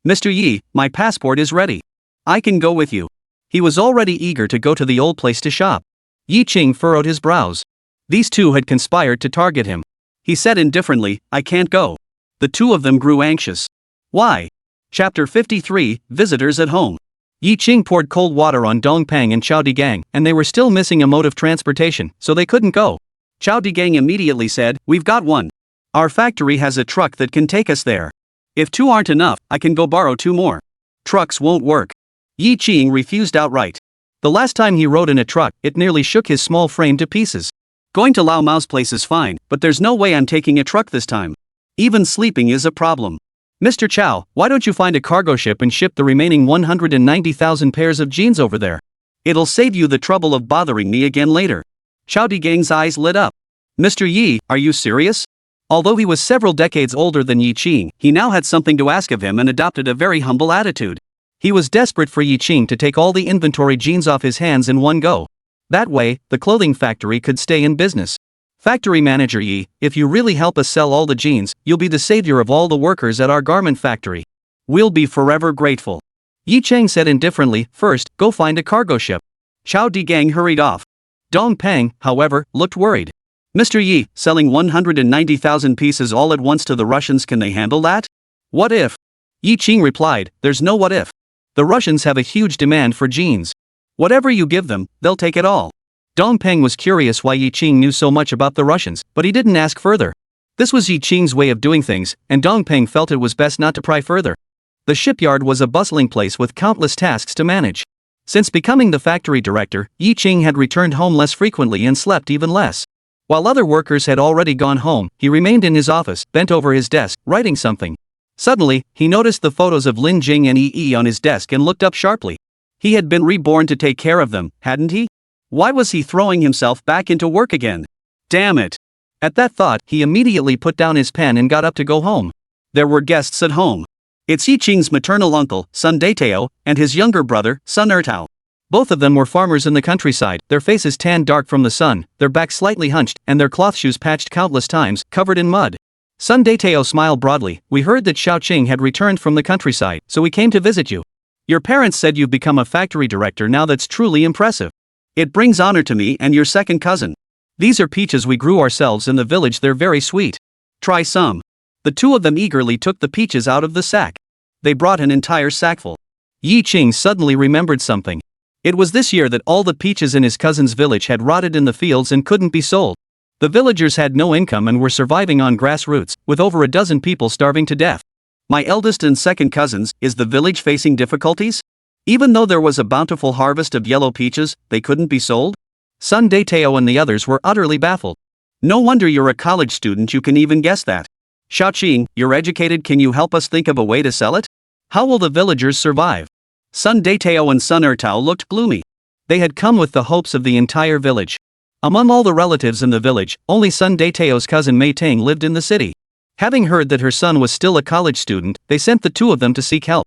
"Mr. Yi, my passport is ready. I can go with you." He was already eager to go to the old place to shop. Yi Qing furrowed his brows. These two had conspired to target him. He said indifferently, "I can't go." The two of them grew anxious. Why? Chapter 53, Visitors at Home. Yi Qing poured cold water on Dong Pang and Chao Digang, and they were still missing a mode of transportation, so they couldn't go. Chao Digang immediately said, "We've got one. Our factory has a truck that can take us there. If two aren't enough, I can go borrow two more." Trucks won't work. Yi Qing refused outright. The last time he rode in a truck, it nearly shook his small frame to pieces. Going to Lao Mao's place is fine, but there's no way I'm taking a truck this time. Even sleeping is a problem. "Mr. Chow, why don't you find a cargo ship and ship the remaining 190,000 pairs of jeans over there? It'll save you the trouble of bothering me again later." Chao Digang's eyes lit up. "Mr. Yi, are you serious?" Although he was several decades older than Yi Qing, he now had something to ask of him and adopted a very humble attitude. He was desperate for Yi Qing to take all the inventory jeans off his hands in one go. That way, the clothing factory could stay in business. "Factory manager Yi, if you really help us sell all the jeans, you'll be the savior of all the workers at our garment factory. We'll be forever grateful." Yi Qing said indifferently, "First, go find a cargo ship." Chao Digang hurried off. Dong Pang, however, looked worried. "Mr. Yi, selling 190,000 pieces all at once to the Russians, can they handle that? What if?" Yi Qing replied, "There's no what if. The Russians have a huge demand for jeans. Whatever you give them, they'll take it all." Dong Pang was curious why Yi Qing knew so much about the Russians, but he didn't ask further. This was Yi Qing's way of doing things, and Dong Pang felt it was best not to pry further. The shipyard was a bustling place with countless tasks to manage. Since becoming the factory director, Yi Qing had returned home less frequently and slept even less. While other workers had already gone home, he remained in his office, bent over his desk, writing something. Suddenly, he noticed the photos of Lin Jing and Yi on his desk and looked up sharply. He had been reborn to take care of them, hadn't he? Why was he throwing himself back into work again? Damn it. At that thought, he immediately put down his pen and got up to go home. There were guests at home. It's Yiqing's maternal uncle, Sun Daeteo, and his younger brother, Sun Ertao. Both of them were farmers in the countryside, their faces tanned dark from the sun, their backs slightly hunched, and their cloth shoes patched countless times, covered in mud. Sun Daeteo smiled broadly. We heard that Xiaoqing had returned from the countryside, so we came to visit you. Your parents said you've become a factory director now. That's truly impressive. It brings honor to me and your second cousin. These are peaches we grew ourselves in the village. They're very sweet. Try some. The two of them eagerly took the peaches out of the sack. They brought an entire sackful. Yiqing suddenly remembered something. It was this year that all the peaches in his cousin's village had rotted in the fields and couldn't be sold. The villagers had no income and were surviving on grass roots, with over a dozen people starving to death. My eldest and second cousins, is the village facing difficulties? Even though there was a bountiful harvest of yellow peaches, they couldn't be sold? Sun Daeteo and the others were utterly baffled. No wonder you're a college student, you can even guess that. Xiaoqing, you're educated, can you help us think of a way to sell it? How will the villagers survive? Sun Daeteo and Sun Ertao looked gloomy. They had come with the hopes of the entire village. Among all the relatives in the village, only Sun Daeteo's cousin Mei Ting lived in the city. Having heard that her son was still a college student, they sent the two of them to seek help.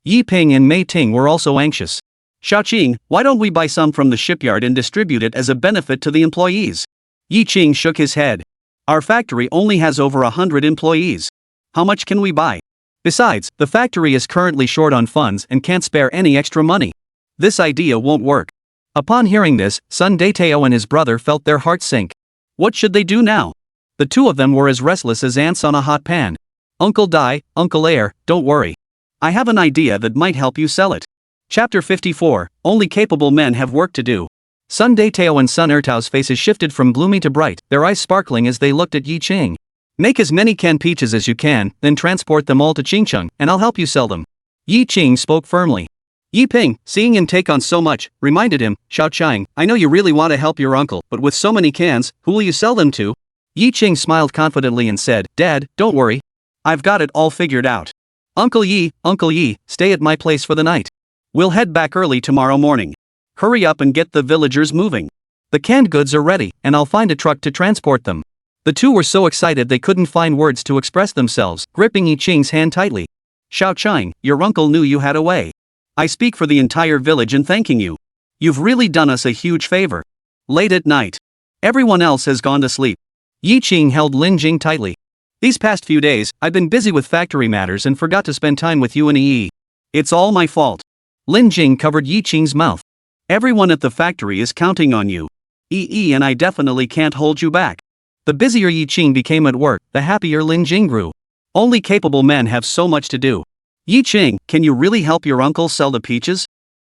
Yi Ping and Mei Ting were also anxious. Xiaoqing, why don't we buy some from the shipyard and distribute it as a benefit to the employees? Yiqing shook his head. Our factory only has over 100 employees. How much can we buy? Besides, the factory is currently short on funds and can't spare any extra money. This idea won't work. Upon hearing this, Sun Daeteo and his brother felt their hearts sink. What should they do now? The two of them were as restless as ants on a hot pan. Uncle Dai, Uncle Air, don't worry. I have an idea that might help you sell it. Chapter 54, Only Capable Men Have Work to Do. Sun Daeteo and Sun Ertao's faces shifted from gloomy to bright, their eyes sparkling as they looked at Yiqing. Make as many canned peaches as you can, then transport them all to Qingcheng, and I'll help you sell them. Yiqing spoke firmly. Yi Ping, seeing him take on so much, reminded him, Xiaoqing, I know you really want to help your uncle, but with so many cans, who will you sell them to? Yiqing smiled confidently and said, Dad, don't worry. I've got it all figured out. Uncle Yi, stay at my place for the night. We'll head back early tomorrow morning. Hurry up and get the villagers moving. The canned goods are ready, and I'll find a truck to transport them. The two were so excited they couldn't find words to express themselves, gripping Yiqing's hand tightly. Xiaoqing, your uncle knew you had a way. I speak for the entire village in thanking you. You've really done us a huge favor. Late at night. Everyone else has gone to sleep. Yiqing held Lin Jing tightly. These past few days, I've been busy with factory matters and forgot to spend time with you and Yi. It's all my fault. Lin Jing covered Yiqing's mouth. Everyone at the factory is counting on you. Yi and I definitely can't hold you back. The busier Yiqing became at work, the happier Lin Jing grew. Only capable men have so much to do. Yiqing, can you really help your uncle sell the peaches?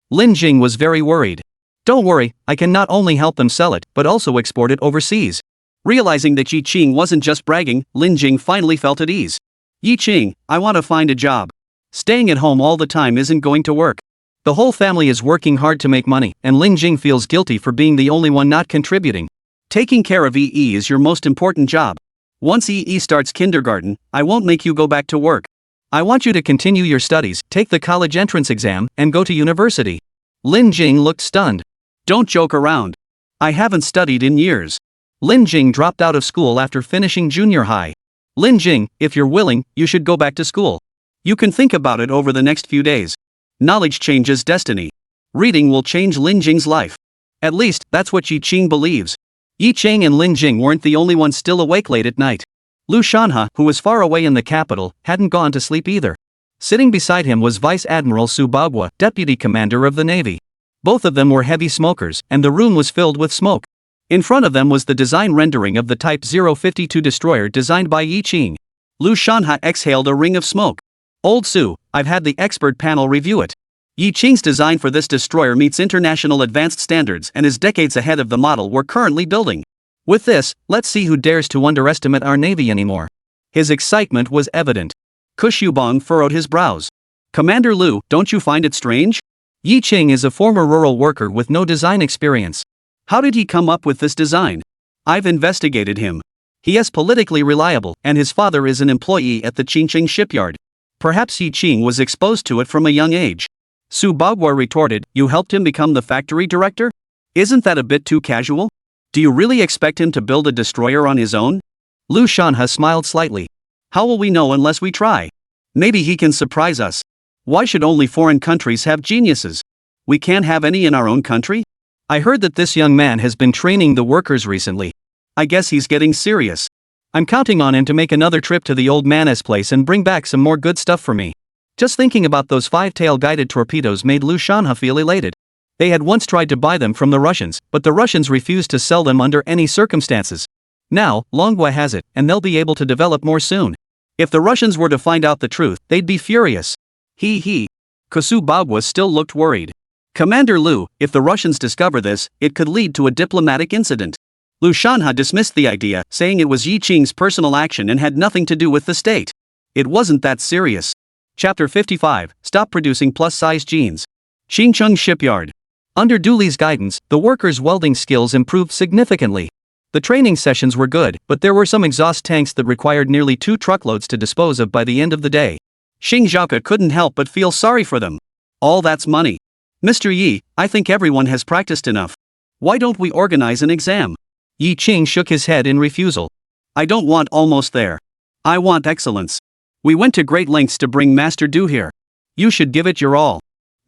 Lin Jing was very worried. Don't worry, I can not only help them sell it, but also export it overseas. Realizing that Yiqing wasn't just bragging, Lin Jing finally felt at ease. Yiqing, I want to find a job. Staying at home all the time isn't going to work. The whole family is working hard to make money, and Lin Jing feels guilty for being the only one not contributing. Taking care of Yi is your most important job. Once Yi starts kindergarten, I won't make you go back to work. I want you to continue your studies, take the college entrance exam, and go to university. Lin Jing looked stunned. Don't joke around. I haven't studied in years. Lin Jing dropped out of school after finishing junior high. Lin Jing, if you're willing, you should go back to school. You can think about it over the next few days. Knowledge changes destiny. Reading will change Lin Jing's life. At least, that's what Yiqing believes. Yiqing and Lin Jing weren't the only ones still awake late at night. Lu Shanha, who was far away in the capital, hadn't gone to sleep either. Sitting beside him was Vice Admiral Su Bagua, Deputy Commander of the Navy. Both of them were heavy smokers, and the room was filled with smoke. In front of them was the design rendering of the Type 052 destroyer designed by Yiqing. Lu Shanha exhaled a ring of smoke. Old Su, I've had the expert panel review it. Yiqing's design for this destroyer meets international advanced standards and is decades ahead of the model we're currently building. With this, let's see who dares to underestimate our Navy anymore. His excitement was evident. Kush Yubong furrowed his brows. Commander Lu, don't you find it strange? Yiqing is a former rural worker with no design experience. How did he come up with this design? I've investigated him. He is politically reliable, and his father is an employee at the Qingcheng shipyard. Perhaps Yiqing was exposed to it from a young age. Su Bagua retorted, you helped him become the factory director? Isn't that a bit too casual? Do you really expect him to build a destroyer on his own? Lu Shanha smiled slightly. How will we know unless we try? Maybe he can surprise us. Why should only foreign countries have geniuses? We can't have any in our own country? I heard that this young man has been training the workers recently. I guess he's getting serious. I'm counting on him to make another trip to the old man's place and bring back some more good stuff for me. Just thinking about those 5-tail guided torpedoes made Lu Shanha feel elated. They had once tried to buy them from the Russians, but the Russians refused to sell them under any circumstances. Now, Manhwa has it, and they'll be able to develop more soon. If the Russians were to find out the truth, they'd be furious. He. Kosu Bagwa still looked worried. Commander Lu, if the Russians discover this, it could lead to a diplomatic incident. Lu Shanha dismissed the idea, saying it was Yi Qing's personal action and had nothing to do with the state. It wasn't that serious. Chapter 55, Stop Producing Plus-Size Jeans. Xingcheng Shipyard. Under Dooley's guidance, the workers' welding skills improved significantly. The training sessions were good, but there were some exhaust tanks that required nearly 2 truckloads to dispose of by the end of the day. Xing Zhaoke couldn't help but feel sorry for them. All that's money. Mr. Yi, I think everyone has practiced enough. Why don't we organize an exam? Yi Qing shook his head in refusal. I don't want almost there. I want excellence. We went to great lengths to bring Master Du here. You should give it your all.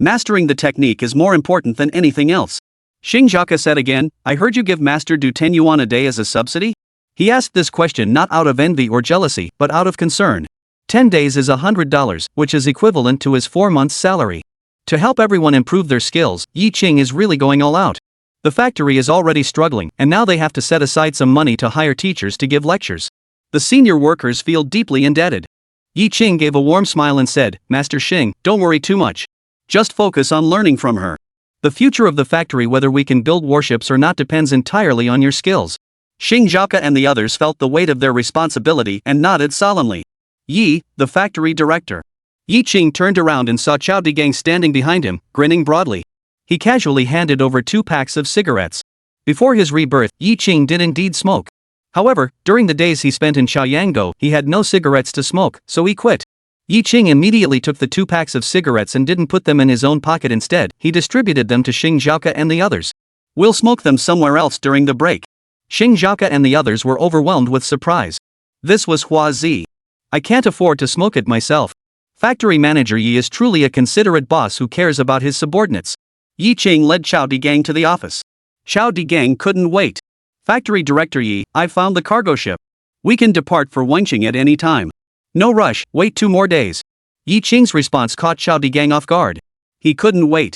Mastering the technique is more important than anything else. Xing Zhaoke said again, I heard you give Master Du 10 yuan a day as a subsidy? He asked this question not out of envy or jealousy, but out of concern. 10 days is $100, which is equivalent to his 4 months' salary. To help everyone improve their skills, Yi Qing is really going all out. The factory is already struggling, and now they have to set aside some money to hire teachers to give lectures. The senior workers feel deeply indebted. Yi Qing gave a warm smile and said, Master Xing, don't worry too much. Just focus on learning from her. The future of the factory, whether we can build warships or not, depends entirely on your skills. Xing Zhaoke and the others felt the weight of their responsibility and nodded solemnly. Yi, the factory director. Yi Qing turned around and saw Chao Digang standing behind him, grinning broadly. He casually handed over 2 packs of cigarettes. Before his rebirth, Yi Qing did indeed smoke. However, during the days he spent in Chaoyangdo, he had no cigarettes to smoke, so he quit. Yi Qing immediately took the 2 packs of cigarettes and didn't put them in his own pocket. Instead, he distributed them to Xing Zhaoke and the others. We'll smoke them somewhere else during the break. Xing Zhaoke and the others were overwhelmed with surprise. This was Hua Zi. I can't afford to smoke it myself. Factory manager Yi is truly a considerate boss who cares about his subordinates. Yi Qing led Chao Digang to the office. Chao Digang couldn't wait. Factory director Yi, I found the cargo ship. We can depart for Wenqing at any time. No rush, wait 2 more days. Yi Qing's response caught Chao Digang off guard. He couldn't wait.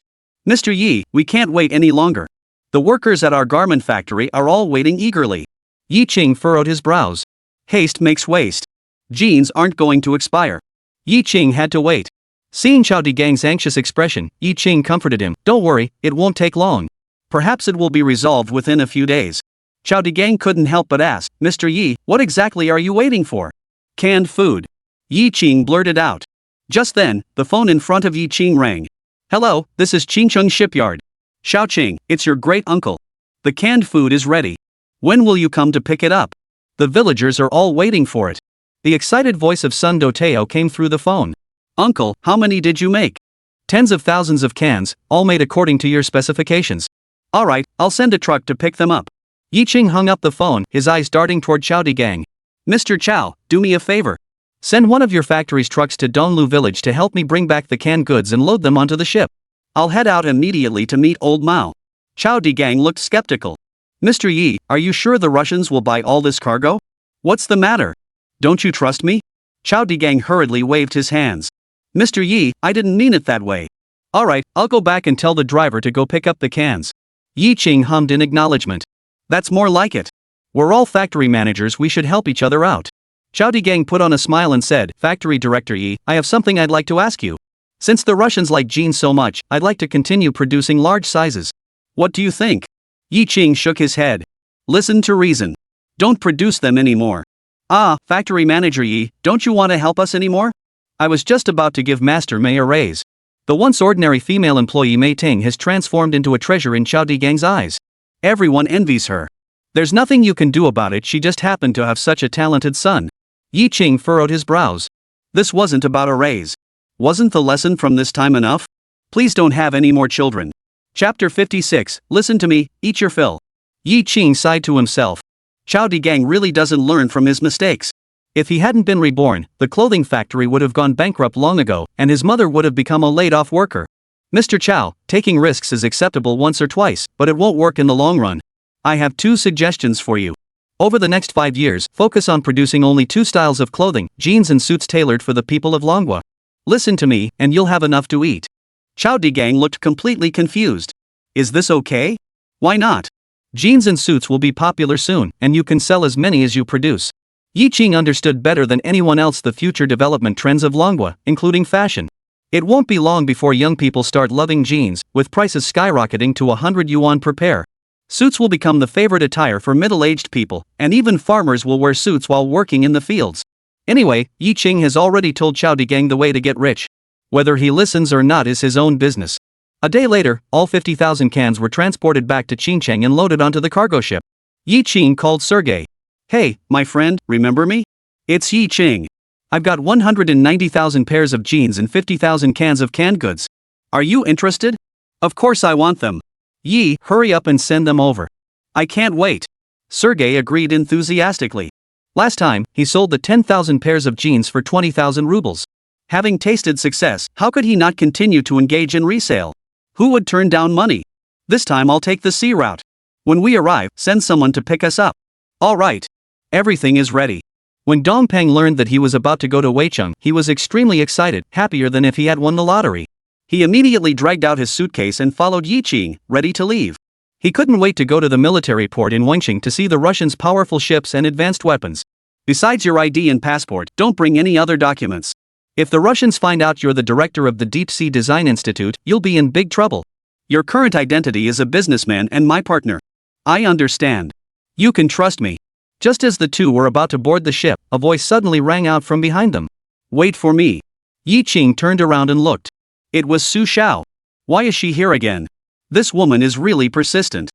Mr. Yi, we can't wait any longer. The workers at our garment factory are all waiting eagerly. Yi Qing furrowed his brows. Haste makes waste. Jeans aren't going to expire. Yi Qing had to wait. Seeing Chao Digang's anxious expression, Yi Qing comforted him. Don't worry, it won't take long. Perhaps it will be resolved within a few days. Chao Digang couldn't help but ask, Mr. Yi, what exactly are you waiting for? Canned food. Yi Qing blurted out. Just then, the phone in front of Yi Qing rang. Hello, this is Xingcheng Shipyard. Xiao Qing, it's your great uncle. The canned food is ready. When will you come to pick it up? The villagers are all waiting for it. The excited voice of Sun Doteo came through the phone. Uncle, how many did you make? Tens of thousands of cans, all made according to your specifications. Alright, I'll send a truck to pick them up. Yi Qing hung up the phone, his eyes darting toward Chao Digang. Mr. Chao, do me a favor. Send one of your factory's trucks to Donglu village to help me bring back the canned goods and load them onto the ship. I'll head out immediately to meet old Mao. Chao Digang looked skeptical. Mr. Yi, are you sure the Russians will buy all this cargo? What's the matter? Don't you trust me? Chao Digang hurriedly waved his hands. Mr. Yi, I didn't mean it that way. Alright, I'll go back and tell the driver to go pick up the cans. Yi Qing hummed in acknowledgement. That's more like it. We're all factory managers, we should help each other out. Chao Digang put on a smile and said, Factory Director Yi, I have something I'd like to ask you. Since the Russians like jeans so much, I'd like to continue producing large sizes. What do you think? Yi Qing shook his head. Listen to reason. Don't produce them anymore. Ah, Factory Manager Yi, don't you want to help us anymore? I was just about to give Master Mei a raise. The once ordinary female employee Mei Ting has transformed into a treasure in Chao Digang's eyes. Everyone envies her. There's nothing you can do about it, she just happened to have such a talented son. Yi Qing furrowed his brows. This wasn't about a raise. Wasn't the lesson from this time enough? Please don't have any more children. Chapter 56, Listen to me, eat your fill. Yi Qing sighed to himself. Chao Digang really doesn't learn from his mistakes. If he hadn't been reborn, the clothing factory would have gone bankrupt long ago, and his mother would have become a laid-off worker. Mr. Chow, taking risks is acceptable once or twice, but it won't work in the long run. I have 2 suggestions for you. Over the next 5 years, focus on producing only 2 styles of clothing, jeans and suits tailored for the people of Manhwa. Listen to me, and you'll have enough to eat. Chao Digang looked completely confused. Is this okay? Why not? Jeans and suits will be popular soon, and you can sell as many as you produce. Yi Qing understood better than anyone else the future development trends of Manhwa, including fashion. It won't be long before young people start loving jeans, with prices skyrocketing to 100 yuan per pair. Suits will become the favorite attire for middle-aged people, and even farmers will wear suits while working in the fields. Anyway, Yi Qing has already told Chao Digang the way to get rich. Whether he listens or not is his own business. A day later, all 50,000 cans were transported back to Qingcheng and loaded onto the cargo ship. Yi Qing called Sergei. Hey, my friend, remember me? It's Yi Qing. I've got 190,000 pairs of jeans and 50,000 cans of canned goods. Are you interested? Of course I want them. Yi, hurry up and send them over. I can't wait. Sergei agreed enthusiastically. Last time, he sold the 10,000 pairs of jeans for 20,000 rubles. Having tasted success, how could he not continue to engage in resale? Who would turn down money? This time I'll take the sea route. When we arrive, send someone to pick us up. All right. Everything is ready. When Dongpeng learned that he was about to go to Weicheng, he was extremely excited, happier than if he had won the lottery. He immediately dragged out his suitcase and followed Yi Qing, ready to leave. He couldn't wait to go to the military port in Wenching to see the Russians' powerful ships and advanced weapons. Besides your ID and passport, don't bring any other documents. If the Russians find out you're the director of the Deep Sea Design Institute, you'll be in big trouble. Your current identity is a businessman and my partner. I understand. You can trust me. Just as the two were about to board the ship, a voice suddenly rang out from behind them. Wait for me. Yi Qing turned around and looked. It was Su Xiao. Why is she here again? This woman is really persistent.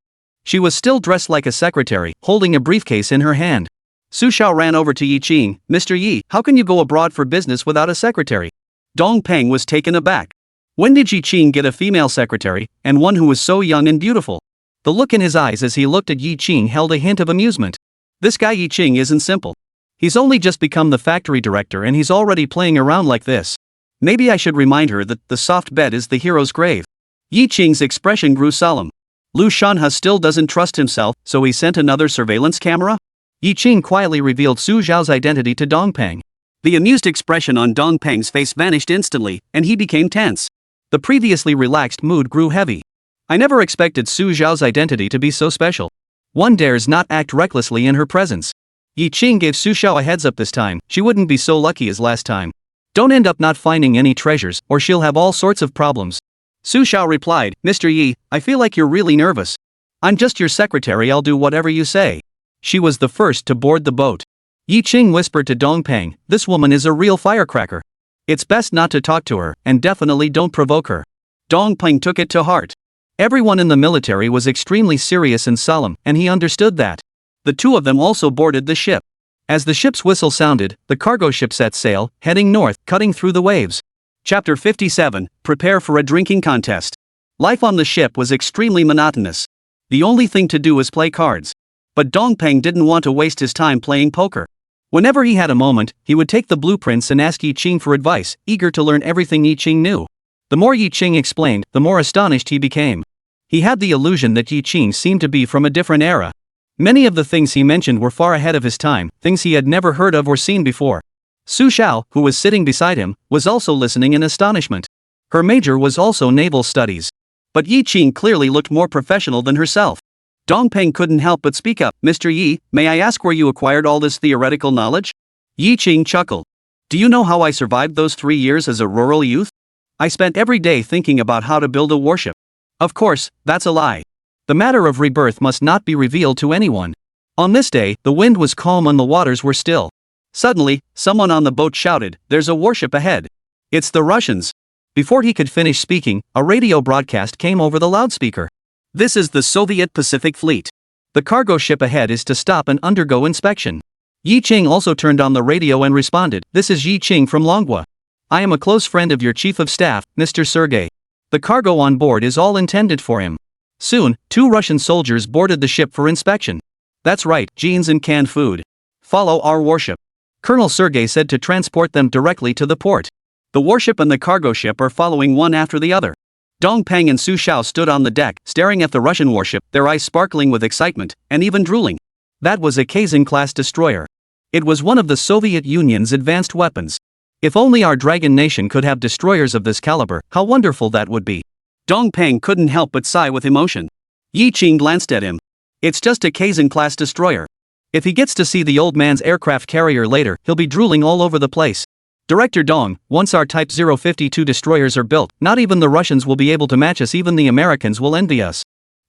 She was still dressed like a secretary, holding a briefcase in her hand. Su Xiao ran over to Yi Qing. Mr. Yi, how can you go abroad for business without a secretary? Dongpeng was taken aback. When did Yi Qing get a female secretary, and one who was so young and beautiful? The look in his eyes as he looked at Yi Qing held a hint of amusement. This guy Yi Qing isn't simple. He's only just become the factory director and he's already playing around like this. Maybe I should remind her that the soft bed is the hero's grave. Yi Qing's expression grew solemn. Lu Shanhe still doesn't trust himself, so he sent another surveillance camera? Yi Qing quietly revealed Su Xiao's identity to Dongpeng. The amused expression on Dongpeng's face vanished instantly, and he became tense. The previously relaxed mood grew heavy. I never expected Su Xiao's identity to be so special. One dares not act recklessly in her presence. Yi Qing gave Su Xiao a heads up this time, she wouldn't be so lucky as last time. Don't end up not finding any treasures, or she'll have all sorts of problems. Su Xiao replied, Mr. Yi, I feel like you're really nervous. I'm just your secretary, I'll do whatever you say. She was the first to board the boat. Yi Qing whispered to Dongpeng, this woman is a real firecracker. It's best not to talk to her, and definitely don't provoke her. Dongpeng took it to heart. Everyone in the military was extremely serious and solemn, and he understood that. The two of them also boarded the ship. As the ship's whistle sounded, the cargo ship set sail, heading north, cutting through the waves. Chapter 57, Prepare for a drinking contest. Life on the ship was extremely monotonous. The only thing to do was play cards. But Dongpeng didn't want to waste his time playing poker. Whenever he had a moment, he would take the blueprints and ask Yi Qing for advice, eager to learn everything Yi Qing knew. The more Yi Qing explained, the more astonished he became. He had the illusion that Yi Qing seemed to be from a different era. Many of the things he mentioned were far ahead of his time, things he had never heard of or seen before. Su Xiao, who was sitting beside him, was also listening in astonishment. Her major was also naval studies. But Yi Qing clearly looked more professional than herself. Dongpeng couldn't help but speak up. Mr. Yi, may I ask where you acquired all this theoretical knowledge? Yi Qing chuckled. Do you know how I survived those 3 years as a rural youth? I spent every day thinking about how to build a warship. Of course, that's a lie. The matter of rebirth must not be revealed to anyone. On this day, the wind was calm and the waters were still. Suddenly, someone on the boat shouted, there's a warship ahead. It's the Russians. Before he could finish speaking, a radio broadcast came over the loudspeaker. This is the Soviet Pacific Fleet. The cargo ship ahead is to stop and undergo inspection. Yi Qing also turned on the radio and responded, this is Yi Qing from Manhwa. I am a close friend of your chief of staff, Mr. Sergei. The cargo on board is all intended for him. Soon, 2 Russian soldiers boarded the ship for inspection. That's right, jeans and canned food. Follow our warship. Colonel Sergei said to transport them directly to the port. The warship and the cargo ship are following one after the other. Dong Peng and Su Xiao stood on the deck, staring at the Russian warship, their eyes sparkling with excitement, and even drooling. That was a Kazan-class destroyer. It was one of the Soviet Union's advanced weapons. If only our dragon nation could have destroyers of this caliber, how wonderful that would be. Dong Peng couldn't help but sigh with emotion. Yi Qing glanced at him. It's just a Kazan-class destroyer. If he gets to see the old man's aircraft carrier later, he'll be drooling all over the place. Director Dong, once our Type 052 destroyers are built, not even the Russians will be able to match us, even the Americans will envy us.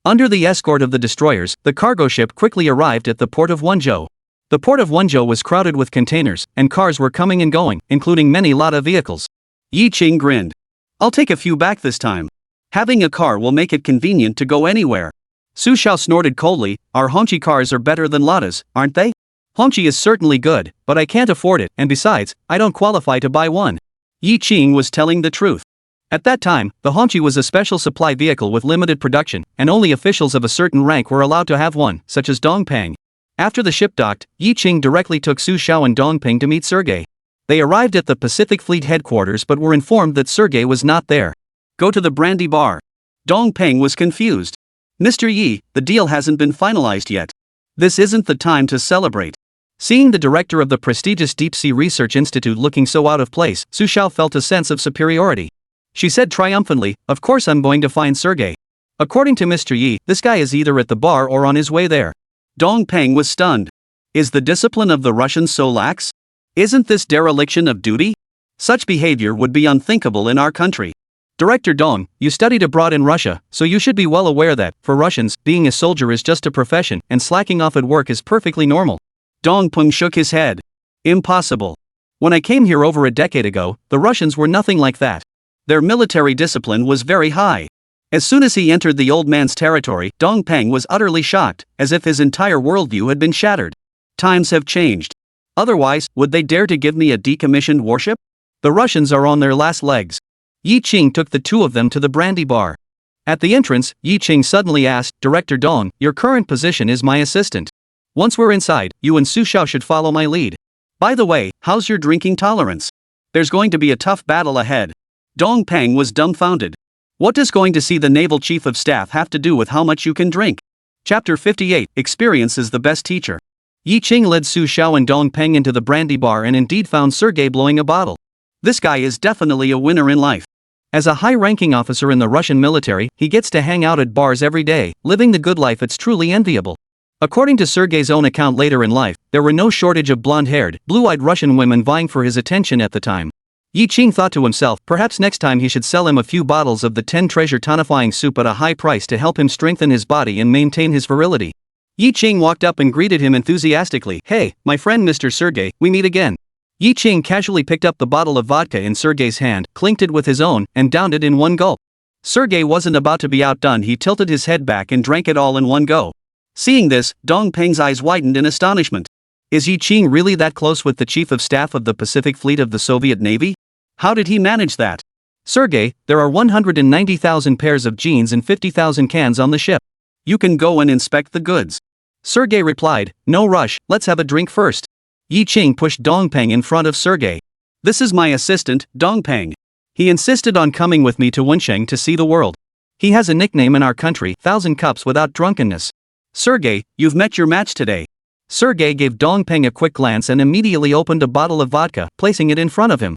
Under the escort of the destroyers, the cargo ship quickly arrived at the port of Wenzhou. The port of Wenzhou was crowded with containers, and cars were coming and going, including many Lada vehicles. Yi Qing grinned. I'll take a few back this time. Having a car will make it convenient to go anywhere. Su Xiao snorted coldly. Our Hongqi cars are better than Ladas, aren't they? Hongqi is certainly good, but I can't afford it, and besides, I don't qualify to buy one. Yi Qing was telling the truth. At that time, the Hongqi was a special supply vehicle with limited production, and only officials of a certain rank were allowed to have one, such as Dong Peng. After the ship docked, Yi Qing directly took Su Xiao and Dong Peng to meet Sergei. They arrived at the Pacific Fleet headquarters but were informed that Sergei was not there. Go to the brandy bar. Dong Peng was confused. Mr. Yi, the deal hasn't been finalized yet. This isn't the time to celebrate. Seeing the director of the prestigious Deep Sea Research Institute looking so out of place, Su Xiao felt a sense of superiority. She said triumphantly, of course I'm going to find Sergei. According to Mr. Yi, this guy is either at the bar or on his way there. Dong Peng was stunned. Is the discipline of the Russians so lax? Isn't this dereliction of duty? Such behavior would be unthinkable in our country. Director Dong, you studied abroad in Russia, so you should be well aware that, for Russians, being a soldier is just a profession, and slacking off at work is perfectly normal. Dong Peng shook his head. Impossible. When I came here over a decade ago, the Russians were nothing like that. Their military discipline was very high. As soon as he entered the old man's territory, Dong Peng was utterly shocked, as if his entire worldview had been shattered. Times have changed. Otherwise, would they dare to give me a decommissioned warship? The Russians are on their last legs. Yi Qing took the 2 of them to the brandy bar. At the entrance, Yi Qing suddenly asked, Director Dong, your current position is my assistant. Once we're inside, you and Su Xiao should follow my lead. By the way, how's your drinking tolerance? There's going to be a tough battle ahead. Dong Peng was dumbfounded. What does going to see the Naval Chief of Staff have to do with how much you can drink? Chapter 58, Experience is the best teacher. Yi Qing led Su Xiao and Dong Peng into the brandy bar and indeed found Sergei blowing a bottle. This guy is definitely a winner in life. As a high-ranking officer in the Russian military, he gets to hang out at bars every day, living the good life. It's truly enviable. According to Sergei's own account later in life, there were no shortage of blonde-haired, blue-eyed Russian women vying for his attention at the time. Yi Qing thought to himself, perhaps next time he should sell him a few bottles of the 10 treasure tonifying soup at a high price to help him strengthen his body and maintain his virility. Yi Qing walked up and greeted him enthusiastically. Hey, my friend Mr. Sergei, we meet again. Yi Qing casually picked up the bottle of vodka in Sergei's hand, clinked it with his own, and downed it in one gulp. Sergei wasn't about to be outdone. He tilted his head back and drank it all in one go. Seeing this, Dong Peng's eyes widened in astonishment. Is Yi Qing really that close with the Chief of Staff of the Pacific Fleet of the Soviet Navy? How did he manage that? Sergei, there are 190,000 pairs of jeans and 50,000 cans on the ship. You can go and inspect the goods. Sergei replied, no rush, let's have a drink first. Yi Qing pushed Dong Peng in front of Sergei. This is my assistant, Dong Peng. He insisted on coming with me to Wensheng to see the world. He has a nickname in our country, 1,000 cups without drunkenness. Sergei, you've met your match today. Sergei gave Dong Peng a quick glance and immediately opened a bottle of vodka, placing it in front of him.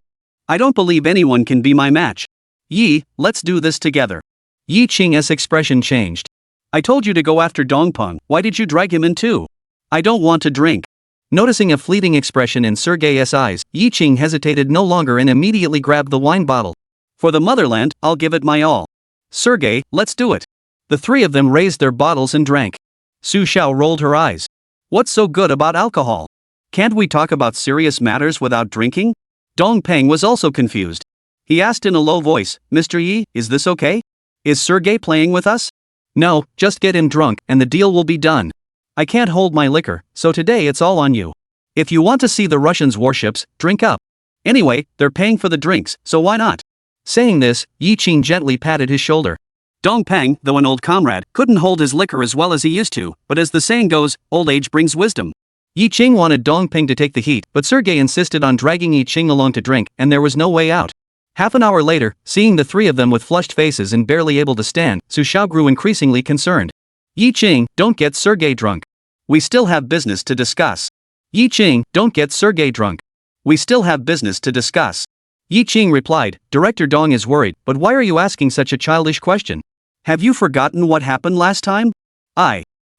I don't believe anyone can be my match. Yi, let's do this together. Yi Qing's expression changed. I told you to go after Dong Peng, why did you drag him in too? I don't want to drink. Noticing a fleeting expression in Sergei's eyes, Yi Qing hesitated no longer and immediately grabbed the wine bottle. For the motherland, I'll give it my all. Sergei, let's do it. The 3 of them raised their bottles and drank. Su Xiao rolled her eyes. What's so good about alcohol? Can't we talk about serious matters without drinking? Dong Peng was also confused. He asked in a low voice, Mr. Yi, is this okay? Is Sergei playing with us? No, just get him drunk, and the deal will be done. I can't hold my liquor, so today it's all on you. If you want to see the Russians' warships, drink up. Anyway, they're paying for the drinks, so why not? Saying this, Yi Qing gently patted his shoulder. Dong Peng, though an old comrade, couldn't hold his liquor as well as he used to, but as the saying goes, old age brings wisdom. Yi Qing wanted Dong Peng to take the heat, but Sergei insisted on dragging Yi Qing along to drink, and there was no way out. Half an hour later, seeing the three of them with flushed faces and barely able to stand, Su Xiao grew increasingly concerned. Yi Qing, don't get Sergei drunk. We still have business to discuss. Yi Qing, don't get Sergei drunk. We still have business to discuss. Yi Qing replied, Director Dong is worried, but why are you asking such a childish question? Have you forgotten what happened last time?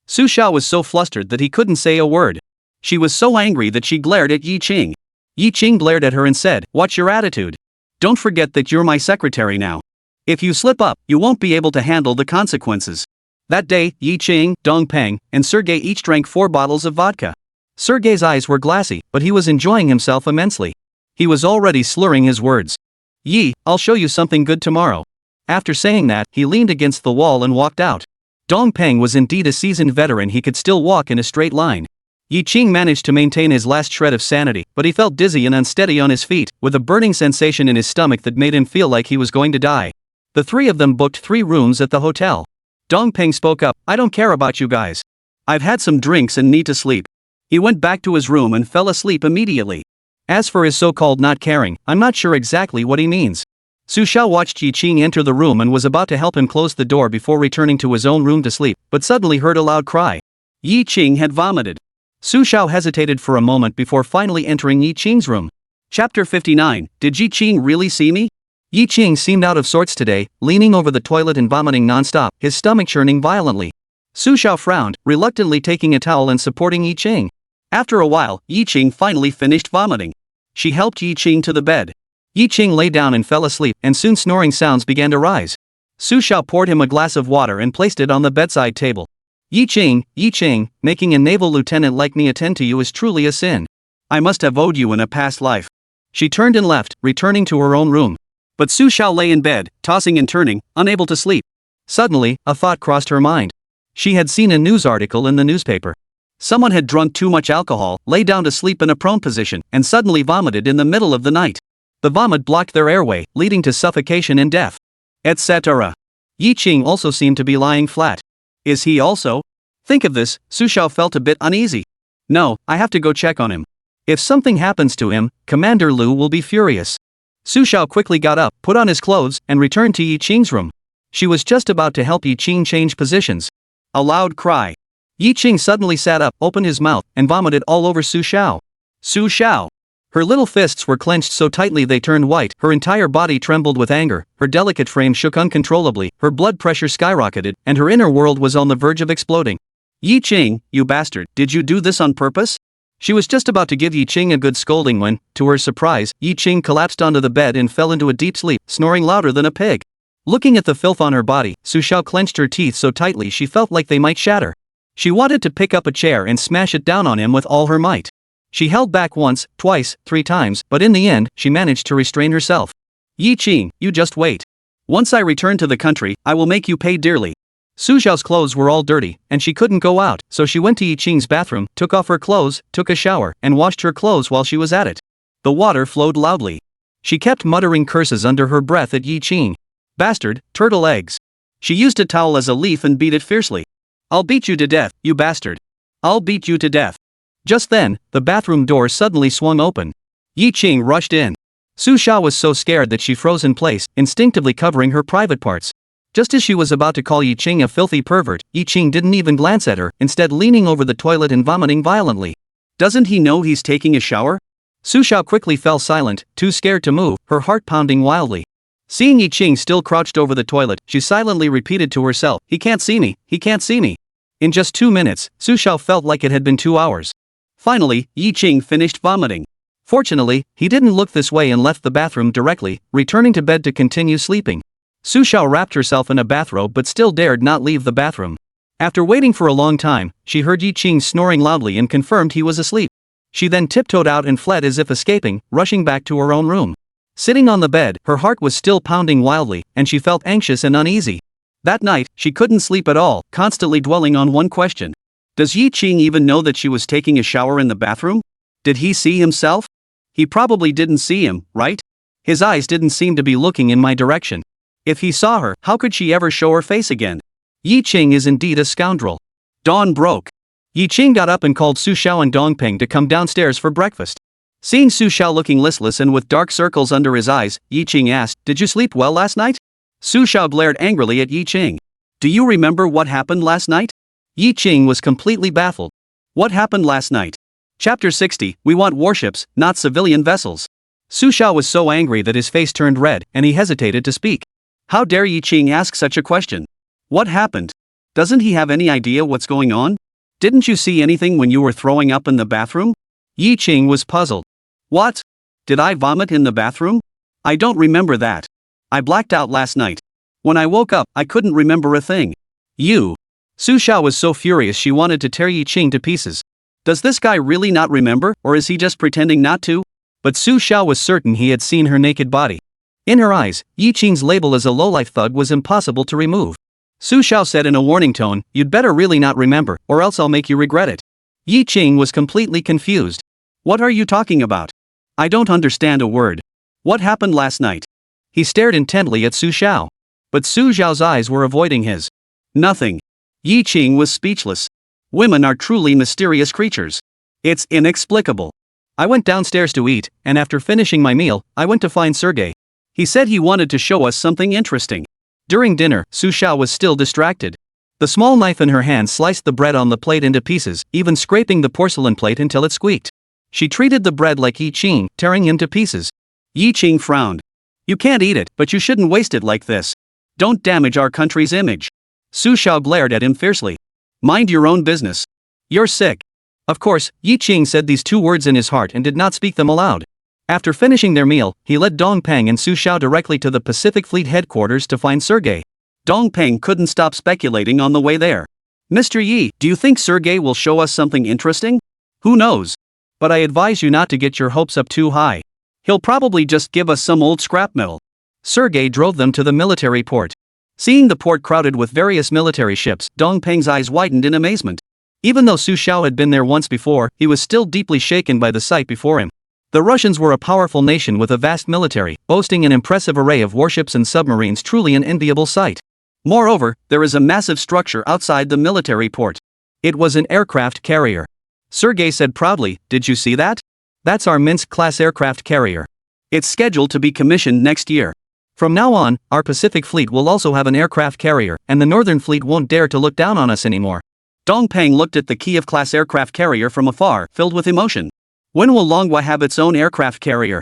Su Xiao was so flustered that he couldn't say a word. She was so angry that she glared at Yi Qing. Yi Qing glared at her and said, What's your attitude? Don't forget that you're my secretary now. If you slip up, you won't be able to handle the consequences. That day, Yi Qing, Dong Peng, and Sergei each drank 4 bottles of vodka. Sergei's eyes were glassy, but he was enjoying himself immensely. He was already slurring his words. Yi, I'll show you something good tomorrow. After saying that, he leaned against the wall and walked out. Dong Peng was indeed a seasoned veteran, he could still walk in a straight line. Yi Qing managed to maintain his last shred of sanity, but he felt dizzy and unsteady on his feet, with a burning sensation in his stomach that made him feel like he was going to die. The three of them booked 3 rooms at the hotel. Dong Peng spoke up, I don't care about you guys. I've had some drinks and need to sleep. He went back to his room and fell asleep immediately. As for his so-called not caring, I'm not sure exactly what he means. Su Xiao watched Yi Qing enter the room and was about to help him close the door before returning to his own room to sleep, but suddenly heard a loud cry. Yi Qing had vomited. Su Xiao hesitated for a moment before finally entering Yi Qing's room. Chapter 59, Did Yi Qing really see me? Yi Qing seemed out of sorts today, leaning over the toilet and vomiting non-stop, his stomach churning violently. Su Xiao frowned, reluctantly taking a towel and supporting Yi Qing. After a while, Yi Qing finally finished vomiting. She helped Yi Qing to the bed. Yi Qing lay down and fell asleep, and soon snoring sounds began to rise. Su Xiao poured him a glass of water and placed it on the bedside table. Yi Qing, making a naval lieutenant like me attend to you is truly a sin. I must have owed you in a past life. She turned and left, returning to her own room. But Su Xiao lay in bed, tossing and turning, unable to sleep. Suddenly, a thought crossed her mind. She had seen a news article in the newspaper. Someone had drunk too much alcohol, lay down to sleep in a prone position, and suddenly vomited in the middle of the night. The vomit blocked their airway, leading to suffocation and death. Etc. Yi Qing also seemed to be lying flat. Is he also? Think of this, Su Xiao felt a bit uneasy. No, I have to go check on him. If something happens to him, Commander Lu will be furious. Su Xiao quickly got up, put on his clothes, and returned to Yi Qing's room. She was just about to help Yi Qing change positions. A loud cry. Yi Qing suddenly sat up, opened his mouth, and vomited all over Su Xiao. Su Xiao! Her little fists were clenched so tightly they turned white, her entire body trembled with anger, her delicate frame shook uncontrollably, her blood pressure skyrocketed, and her inner world was on the verge of exploding. Yi Qing, you bastard, did you do this on purpose? She was just about to give Yi Qing a good scolding when, to her surprise, Yi Qing collapsed onto the bed and fell into a deep sleep, snoring louder than a pig. Looking at the filth on her body, Su Xiao clenched her teeth so tightly she felt like they might shatter. She wanted to pick up a chair and smash it down on him with all her might. She held back once, twice, 3 times, but in the end, she managed to restrain herself. Yi Qing, you just wait. Once I return to the country, I will make you pay dearly. Su Xiao's clothes were all dirty, and she couldn't go out, so she went to Yi Qing's bathroom, took off her clothes, took a shower, and washed her clothes while she was at it. The water flowed loudly. She kept muttering curses under her breath at Yi Qing. Bastard, turtle eggs. She used a towel as a leaf and beat it fiercely. I'll beat you to death, you bastard. I'll beat you to death. Just then, the bathroom door suddenly swung open. Yi Qing rushed in. Su Xiao was so scared that she froze in place, instinctively covering her private parts. Just as she was about to call Yi Qing a filthy pervert, Yi Qing didn't even glance at her, instead leaning over the toilet and vomiting violently. Doesn't he know he's taking a shower? Su Xiao quickly fell silent, too scared to move, her heart pounding wildly. Seeing Yi Qing still crouched over the toilet, she silently repeated to herself, he can't see me, he can't see me. In just 2 minutes, Su Xiao felt like it had been 2 hours. Finally, Yi Qing finished vomiting. Fortunately, he didn't look this way and left the bathroom directly, returning to bed to continue sleeping. Su Xiao wrapped herself in a bathrobe but still dared not leave the bathroom. After waiting for a long time, she heard Yi Qing snoring loudly and confirmed he was asleep. She then tiptoed out and fled as if escaping, rushing back to her own room. Sitting on the bed, her heart was still pounding wildly, and she felt anxious and uneasy. That night, she couldn't sleep at all, constantly dwelling on one question. Does Yi Qing even know that she was taking a shower in the bathroom? Did he see himself? He probably didn't see him, right? His eyes didn't seem to be looking in my direction. If he saw her, how could she ever show her face again? Yi Qing is indeed a scoundrel. Dawn broke. Yi Qing got up and called Su Xiao and Dongping to come downstairs for breakfast. Seeing Su Xiao looking listless and with dark circles under his eyes, Yi Qing asked, "Did you sleep well last night?" Su Xiao glared angrily at Yi Qing. "Do you remember what happened last night?" Yi Qing was completely baffled. What happened last night? Chapter 60, We want warships, not civilian vessels. Su Xiao was so angry that his face turned red, and he hesitated to speak. How dare Yi Qing ask such a question? What happened? Doesn't he have any idea what's going on? Didn't you see anything when you were throwing up in the bathroom? Yi Qing was puzzled. What? Did I vomit in the bathroom? I don't remember that. I blacked out last night. When I woke up, I couldn't remember a thing. You. Su Xiao was so furious she wanted to tear Yi Qing to pieces. Does this guy really not remember, or is he just pretending not to? But Su Xiao was certain he had seen her naked body. In her eyes, Yi Qing's label as a lowlife thug was impossible to remove. Su Xiao said in a warning tone, "You'd better really not remember, or else I'll make you regret it." Yi Qing was completely confused. What are you talking about? I don't understand a word. What happened last night? He stared intently at Su Xiao. But Su Xiao's eyes were avoiding his. Nothing. Yi Qing was speechless. Women are truly mysterious creatures. It's inexplicable. I went downstairs to eat, and after finishing my meal, I went to find Sergei. He said he wanted to show us something interesting. During dinner, Su Xiao was still distracted. The small knife in her hand sliced the bread on the plate into pieces, even scraping the porcelain plate until it squeaked. She treated the bread like Yi Qing, tearing him to pieces. Yi Qing frowned. You can't eat it, but you shouldn't waste it like this. Don't damage our country's image. Su Xiao glared at him fiercely. Mind your own business. You're sick. Of course, Yi Qing said these two words in his heart and did not speak them aloud. After finishing their meal, he led Dongpeng and Su Xiao directly to the Pacific Fleet headquarters to find Sergei. Dongpeng couldn't stop speculating on the way there. Mr. Yi, do you think Sergei will show us something interesting? Who knows? But I advise you not to get your hopes up too high. He'll probably just give us some old scrap metal. Sergei drove them to the military port. Seeing the port crowded with various military ships, Dongpeng's eyes widened in amazement. Even though Su Xiao had been there once before, he was still deeply shaken by the sight before him. The Russians were a powerful nation with a vast military, boasting an impressive array of warships and submarines, truly an enviable sight. Moreover, there is a massive structure outside the military port. It was an aircraft carrier. Sergei said proudly, "Did you see that? That's our Minsk-class aircraft carrier. It's scheduled to be commissioned next year. From now on, our Pacific Fleet will also have an aircraft carrier, and the Northern Fleet won't dare to look down on us anymore." Dongpeng looked at the Kiev-class aircraft carrier from afar, filled with emotion. When will Manhwa have its own aircraft carrier?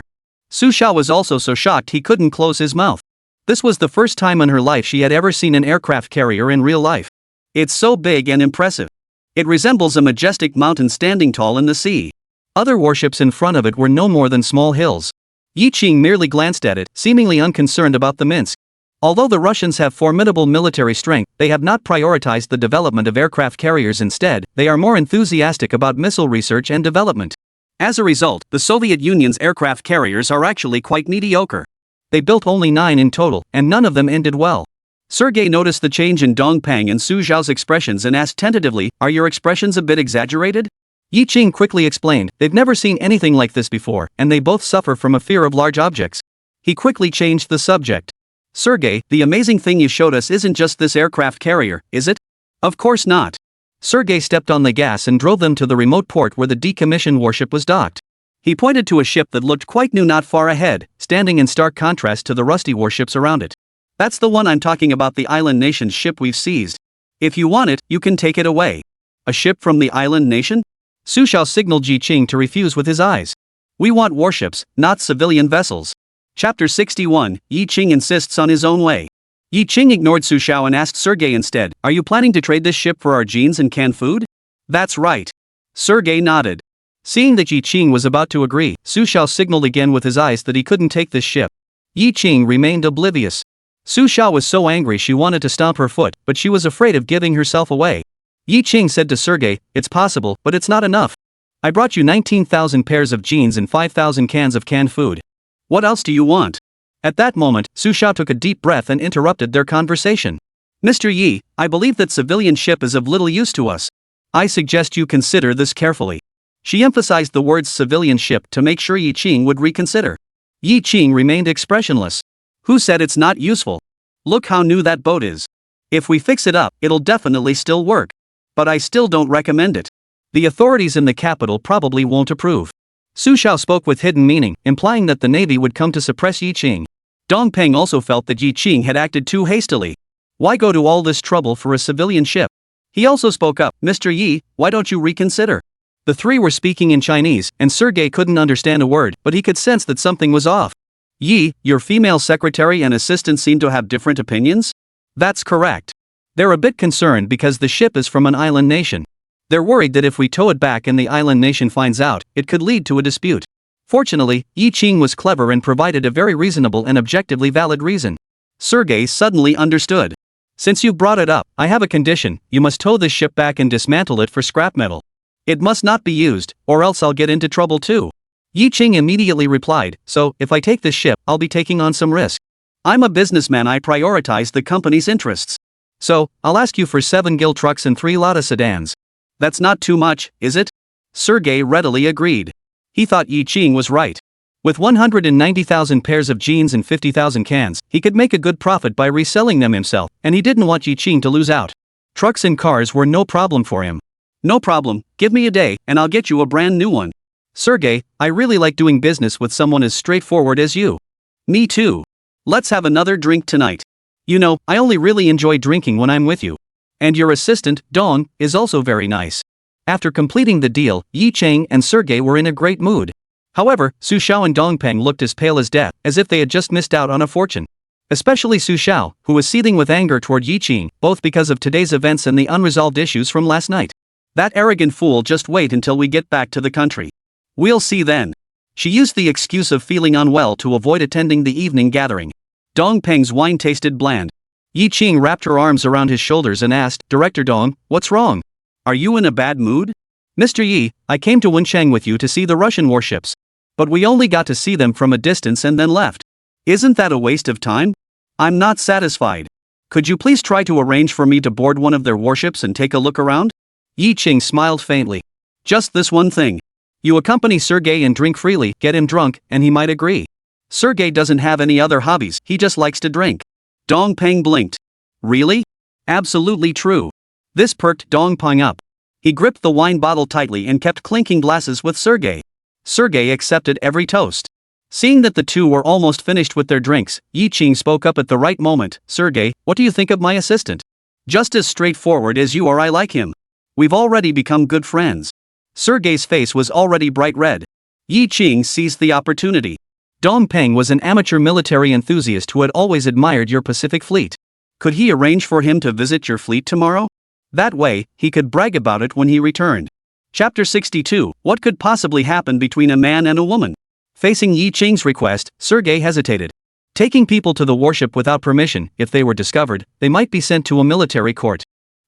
Su Xiao was also so shocked he couldn't close his mouth. This was the first time in her life she had ever seen an aircraft carrier in real life. It's so big and impressive. It resembles a majestic mountain standing tall in the sea. Other warships in front of it were no more than small hills. Yi Qing merely glanced at it, seemingly unconcerned about the Minsk. Although the Russians have formidable military strength, they have not prioritized the development of aircraft carriers. Instead, they are more enthusiastic about missile research and development. As a result, the Soviet Union's aircraft carriers are actually quite mediocre. They built only 9 in total, and none of them ended well. Sergei noticed the change in Dongpeng and Su Xiao's expressions and asked tentatively, "Are your expressions a bit exaggerated?" Yi Qing quickly explained, "They've never seen anything like this before, and they both suffer from a fear of large objects." He quickly changed the subject. "Sergei, the amazing thing you showed us isn't just this aircraft carrier, is it?" "Of course not." Sergei stepped on the gas and drove them to the remote port where the decommissioned warship was docked. He pointed to a ship that looked quite new not far ahead, standing in stark contrast to the rusty warships around it. "That's the one I'm talking about, the island nation's ship we've seized. If you want it, you can take it away." "A ship from the island nation?" Su Xiao signaled Yi Qing to refuse with his eyes. "We want warships, not civilian vessels." Chapter 61, Yi Qing insists on his own way. Yi Qing ignored Su Xiao and asked Sergei instead, "Are you planning to trade this ship for our jeans and canned food?" "That's right." Sergei nodded. Seeing that Yi Qing was about to agree, Su Xiao signaled again with his eyes that he couldn't take this ship. Yi Qing remained oblivious. Su Xiao was so angry she wanted to stomp her foot, but she was afraid of giving herself away. Yi Qing said to Sergei, "It's possible, but it's not enough. I brought you 19,000 pairs of jeans and 5,000 cans of canned food. What else do you want?" At that moment, Su Xiao took a deep breath and interrupted their conversation. "Mr. Yi, I believe that civilian ship is of little use to us. I suggest you consider this carefully." She emphasized the words civilian ship to make sure Yi Qing would reconsider. Yi Qing remained expressionless. Who said it's not useful? Look how new that boat is. If we fix it up, it'll definitely still work. But I still don't recommend it. The authorities in the capital probably won't approve. Su Xiao spoke with hidden meaning, implying that the navy would come to suppress Yi Qing. Dong Peng also felt that Yi Qing had acted too hastily. Why go to all this trouble for a civilian ship? He also spoke up, Mr. Yi, why don't you reconsider? The three were speaking in Chinese, and Sergei couldn't understand a word, but he could sense that something was off. Yi, your female secretary and assistant seem to have different opinions? That's correct. They're a bit concerned because the ship is from an island nation. They're worried that if we tow it back and the island nation finds out, it could lead to a dispute. Fortunately, Yi Qing was clever and provided a very reasonable and objectively valid reason. Sergei suddenly understood. Since you've brought it up, I have a condition: you must tow this ship back and dismantle it for scrap metal. It must not be used, or else I'll get into trouble too. Yi Qing immediately replied, so, if I take this ship, I'll be taking on some risk. I'm a businessman, I prioritize the company's interests. So, I'll ask you for 7 Gil trucks and 3 Lada sedans. That's not too much, is it? Sergei readily agreed. He thought Yi Qing was right. With 190,000 pairs of jeans and 50,000 cans, he could make a good profit by reselling them himself, and he didn't want Yi Qing to lose out. Trucks and cars were no problem for him. No problem, give me a day, and I'll get you a brand new one. Sergei, I really like doing business with someone as straightforward as you. Me too. Let's have another drink tonight. You know, I only really enjoy drinking when I'm with you. And your assistant, Dong, is also very nice. After completing the deal, Yi Qing and Sergei were in a great mood. However, Su Xiao and Dong Peng looked as pale as death, as if they had just missed out on a fortune. Especially Su Xiao, who was seething with anger toward Yi Qing, both because of today's events and the unresolved issues from last night. That arrogant fool, just wait until we get back to the country. We'll see then. She used the excuse of feeling unwell to avoid attending the evening gathering. Dong Peng's wine tasted bland. Yi Qing wrapped her arms around his shoulders and asked, Director Dong, what's wrong? Are you in a bad mood? Mr. Yi, I came to Wenchang with you to see the Russian warships. But we only got to see them from a distance and then left. Isn't that a waste of time? I'm not satisfied. Could you please try to arrange for me to board one of their warships and take a look around? Yi Qing smiled faintly. Just this one thing. You accompany Sergei and drink freely, get him drunk, and he might agree. Sergei doesn't have any other hobbies, he just likes to drink. Dong Peng blinked. Really? Absolutely true. This perked Dong Peng up. He gripped the wine bottle tightly and kept clinking glasses with Sergei. Sergei accepted every toast. Seeing that the two were almost finished with their drinks, Yi Qing spoke up at the right moment. Sergei, what do you think of my assistant? Just as straightforward as you are, I like him. We've already become good friends. Sergei's face was already bright red. Yi Qing seized the opportunity. Dong Peng was an amateur military enthusiast who had always admired your Pacific Fleet. Could he arrange for him to visit your fleet tomorrow? That way, he could brag about it when he returned. Chapter 62, What could possibly happen between a man and a woman? Facing Yi Qing's request, Sergei hesitated. Taking people to the warship without permission, if they were discovered, they might be sent to a military court.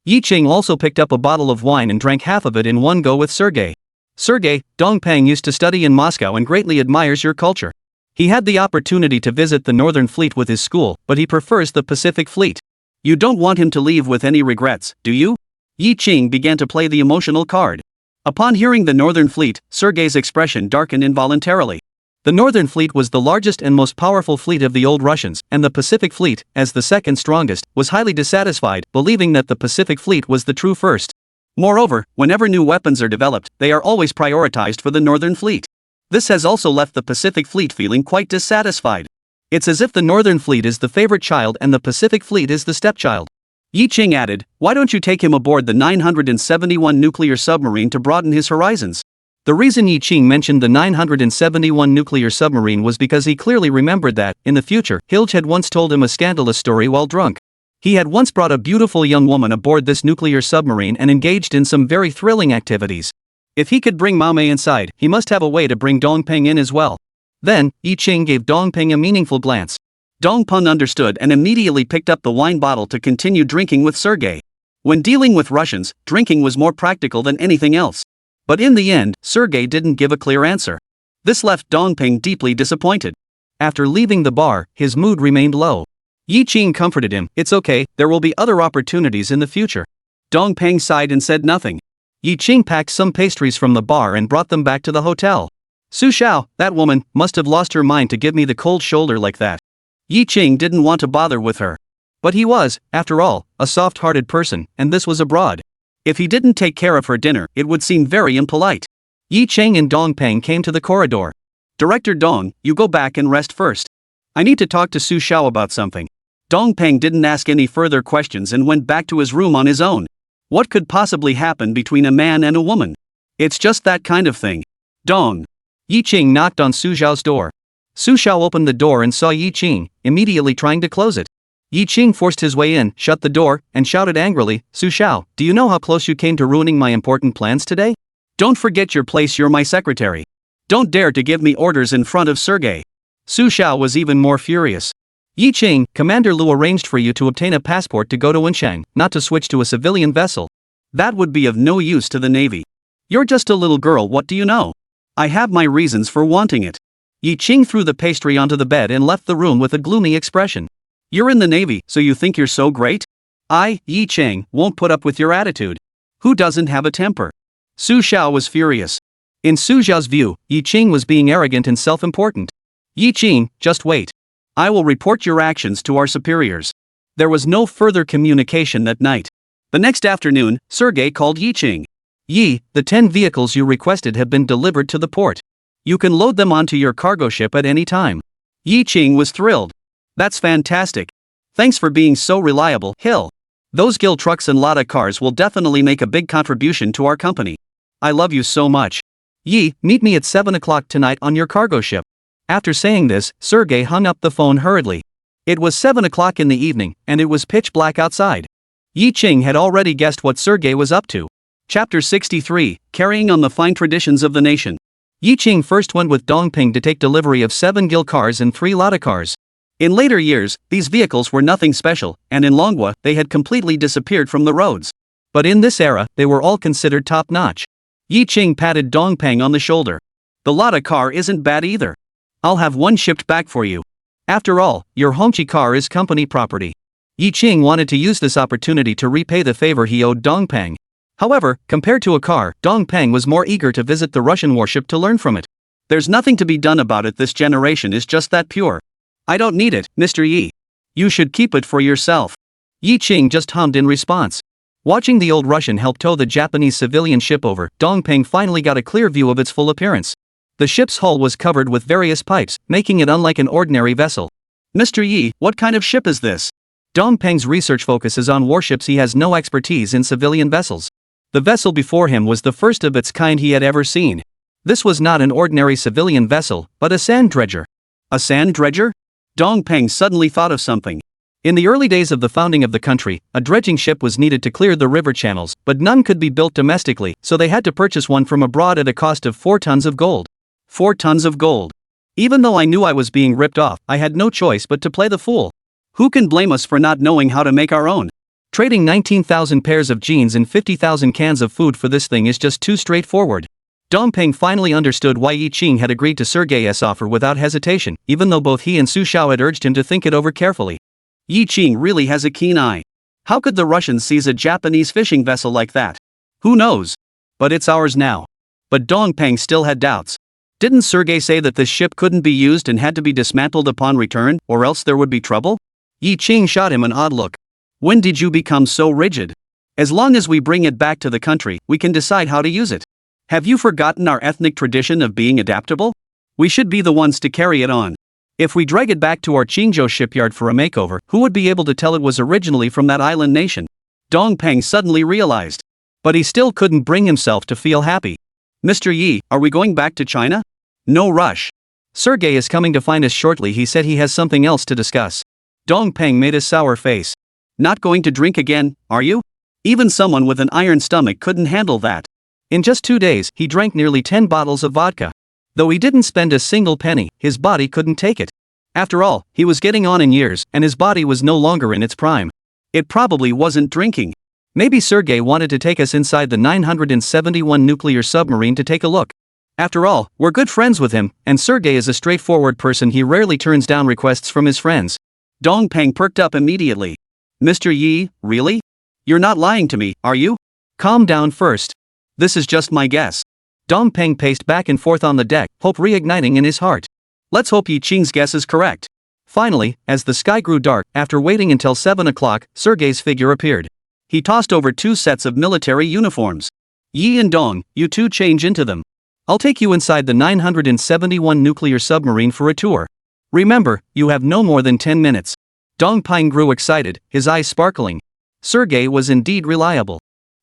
Yi Qing also picked up a bottle of wine and drank half of it in one go with Sergei. Sergei, Dong Peng used to study in Moscow and greatly admires your culture. He had the opportunity to visit the Northern Fleet with his school, but he prefers the Pacific Fleet. You don't want him to leave with any regrets, do you? Yi Qing began to play the emotional card. Upon hearing the Northern Fleet, Sergei's expression darkened involuntarily. The Northern Fleet was the largest and most powerful fleet of the old Russians, and the Pacific Fleet, as the second strongest, was highly dissatisfied, believing that the Pacific Fleet was the true first. Moreover, whenever new weapons are developed, they are always prioritized for the Northern Fleet. This has also left the Pacific Fleet feeling quite dissatisfied. It's as if the Northern Fleet is the favorite child and the Pacific Fleet is the stepchild. Yi Qing added, why don't you take him aboard the 971 nuclear submarine to broaden his horizons? The reason Yi Qing mentioned the 971 nuclear submarine was because he clearly remembered that, in the future, Hilge had once told him a scandalous story while drunk. He had once brought a beautiful young woman aboard this nuclear submarine and engaged in some very thrilling activities. If he could bring Mao Mei inside, he must have a way to bring Dong Peng in as well. Then, Yi Qing gave Dong Peng a meaningful glance. Dong Peng understood and immediately picked up the wine bottle to continue drinking with Sergei. When dealing with Russians, drinking was more practical than anything else. But in the end, Sergei didn't give a clear answer. This left Dong Peng deeply disappointed. After leaving the bar, his mood remained low. Yi Qing comforted him, it's okay, there will be other opportunities in the future. Dong Peng sighed and said nothing. Yi Qing packed some pastries from the bar and brought them back to the hotel. Su Xiao, that woman, must have lost her mind to give me the cold shoulder like that. Yi Qing didn't want to bother with her. But he was, after all, a soft-hearted person, and this was abroad. If he didn't take care of her dinner, it would seem very impolite. Yi Cheng and Dong Peng came to the corridor. Director Dong, you go back and rest first. I need to talk to Su Xiao about something. Dong Peng didn't ask any further questions and went back to his room on his own. What could possibly happen between a man and a woman? It's just that kind of thing. Dong. Yi Qing knocked on Su Xiao's door. Su Xiao opened the door and saw Yi Qing, immediately trying to close it. Yi Qing forced his way in, shut the door, and shouted angrily, Su Xiao, do you know how close you came to ruining my important plans today? Don't forget your place, you're my secretary. Don't dare to give me orders in front of Sergei. Su Xiao was even more furious. Yi Qing, Commander Lu arranged for you to obtain a passport to go to Wenchang, not to switch to a civilian vessel. That would be of no use to the Navy. You're just a little girl, what do you know? I have my reasons for wanting it. Yi Qing threw the pastry onto the bed and left the room with a gloomy expression. You're in the Navy, so you think you're so great? I, Yi Qing, won't put up with your attitude. Who doesn't have a temper? Su Xiao was furious. In Su Xiao's view, Yi Qing was being arrogant and self-important. Yi Qing, just wait. I will report your actions to our superiors. There was no further communication that night. The next afternoon, Sergei called Yi Qing. Yi, the 10 vehicles you requested have been delivered to the port. You can load them onto your cargo ship at any time. Yi Qing was thrilled. That's fantastic. Thanks for being so reliable, Hill. Those Gil trucks and Lada cars will definitely make a big contribution to our company. I love you so much. Yi, meet me at 7 o'clock tonight on your cargo ship. After saying this, Sergei hung up the phone hurriedly. It was 7 o'clock in the evening, and it was pitch black outside. Yi Qing had already guessed what Sergei was up to. Chapter 63, Carrying on the Fine Traditions of the Nation. Yi Qing first went with Dong Ping to take delivery of 7 Gil cars and 3 Lada cars. In later years, these vehicles were nothing special, and in Manhwa, they had completely disappeared from the roads. But in this era, they were all considered top-notch. Yi Qing patted Dong Peng on the shoulder. The Lada car isn't bad either. I'll have one shipped back for you. After all, your Hongqi car is company property. Yi Qing wanted to use this opportunity to repay the favor he owed Dong Peng. However, compared to a car, Dong Peng was more eager to visit the Russian warship to learn from it. There's nothing to be done about it, this generation is just that pure. I don't need it, Mr. Yi. You should keep it for yourself. Yi Qing just hummed in response. Watching the old Russian help tow the Japanese civilian ship over, Dong Peng finally got a clear view of its full appearance. The ship's hull was covered with various pipes, making it unlike an ordinary vessel. Mr. Yi, what kind of ship is this? Dong Peng's research focuses on warships. He has no expertise in civilian vessels. The vessel before him was the first of its kind he had ever seen. This was not an ordinary civilian vessel, but a sand dredger. A sand dredger? Dong Peng suddenly thought of something. In the early days of the founding of the country, a dredging ship was needed to clear the river channels, but none could be built domestically, so they had to purchase one from abroad at a cost of 4 tons of gold. 4 tons of gold. Even though I knew I was being ripped off, I had no choice but to play the fool. Who can blame us for not knowing how to make our own? Trading 19,000 pairs of jeans and 50,000 cans of food for this thing is just too straightforward. Dong Peng finally understood why Yi Qing had agreed to Sergei's offer without hesitation, even though both he and Su Xiao had urged him to think it over carefully. Yi Qing really has a keen eye. How could the Russians seize a Japanese fishing vessel like that? Who knows? But it's ours now. But Dong Peng still had doubts. Didn't Sergei say that this ship couldn't be used and had to be dismantled upon return, or else there would be trouble? Yi Qing shot him an odd look. When did you become so rigid? As long as we bring it back to the country, we can decide how to use it. Have you forgotten our ethnic tradition of being adaptable? We should be the ones to carry it on. If we drag it back to our Qingzhou shipyard for a makeover, who would be able to tell it was originally from that island nation? Dong Peng suddenly realized. But he still couldn't bring himself to feel happy. Mr. Yi, are we going back to China? No rush. Sergei is coming to find us shortly. He said he has something else to discuss. Dong Peng made a sour face. Not going to drink again, are you? Even someone with an iron stomach couldn't handle that. In just 2 days, he drank nearly 10 bottles of vodka. Though he didn't spend a single penny, his body couldn't take it. After all, he was getting on in years, and his body was no longer in its prime. It probably wasn't drinking. Maybe Sergei wanted to take us inside the 971 nuclear submarine to take a look. After all, we're good friends with him, and Sergei is a straightforward person. He rarely turns down requests from his friends. Dong Peng perked up immediately. Mr. Yi, really? You're not lying to me, are you? Calm down first. This is just my guess. Dong Peng paced back and forth on the deck, hope reigniting in his heart. Let's hope Yi Qing's guess is correct. Finally, as the sky grew dark, after waiting until 7 o'clock, Sergei's figure appeared. He tossed over 2 sets of military uniforms. Yi and Dong, you two change into them. I'll take you inside the 971 nuclear submarine for a tour. Remember, you have no more than 10 minutes. Dong Ping grew excited, his eyes sparkling. Sergei was indeed reliable.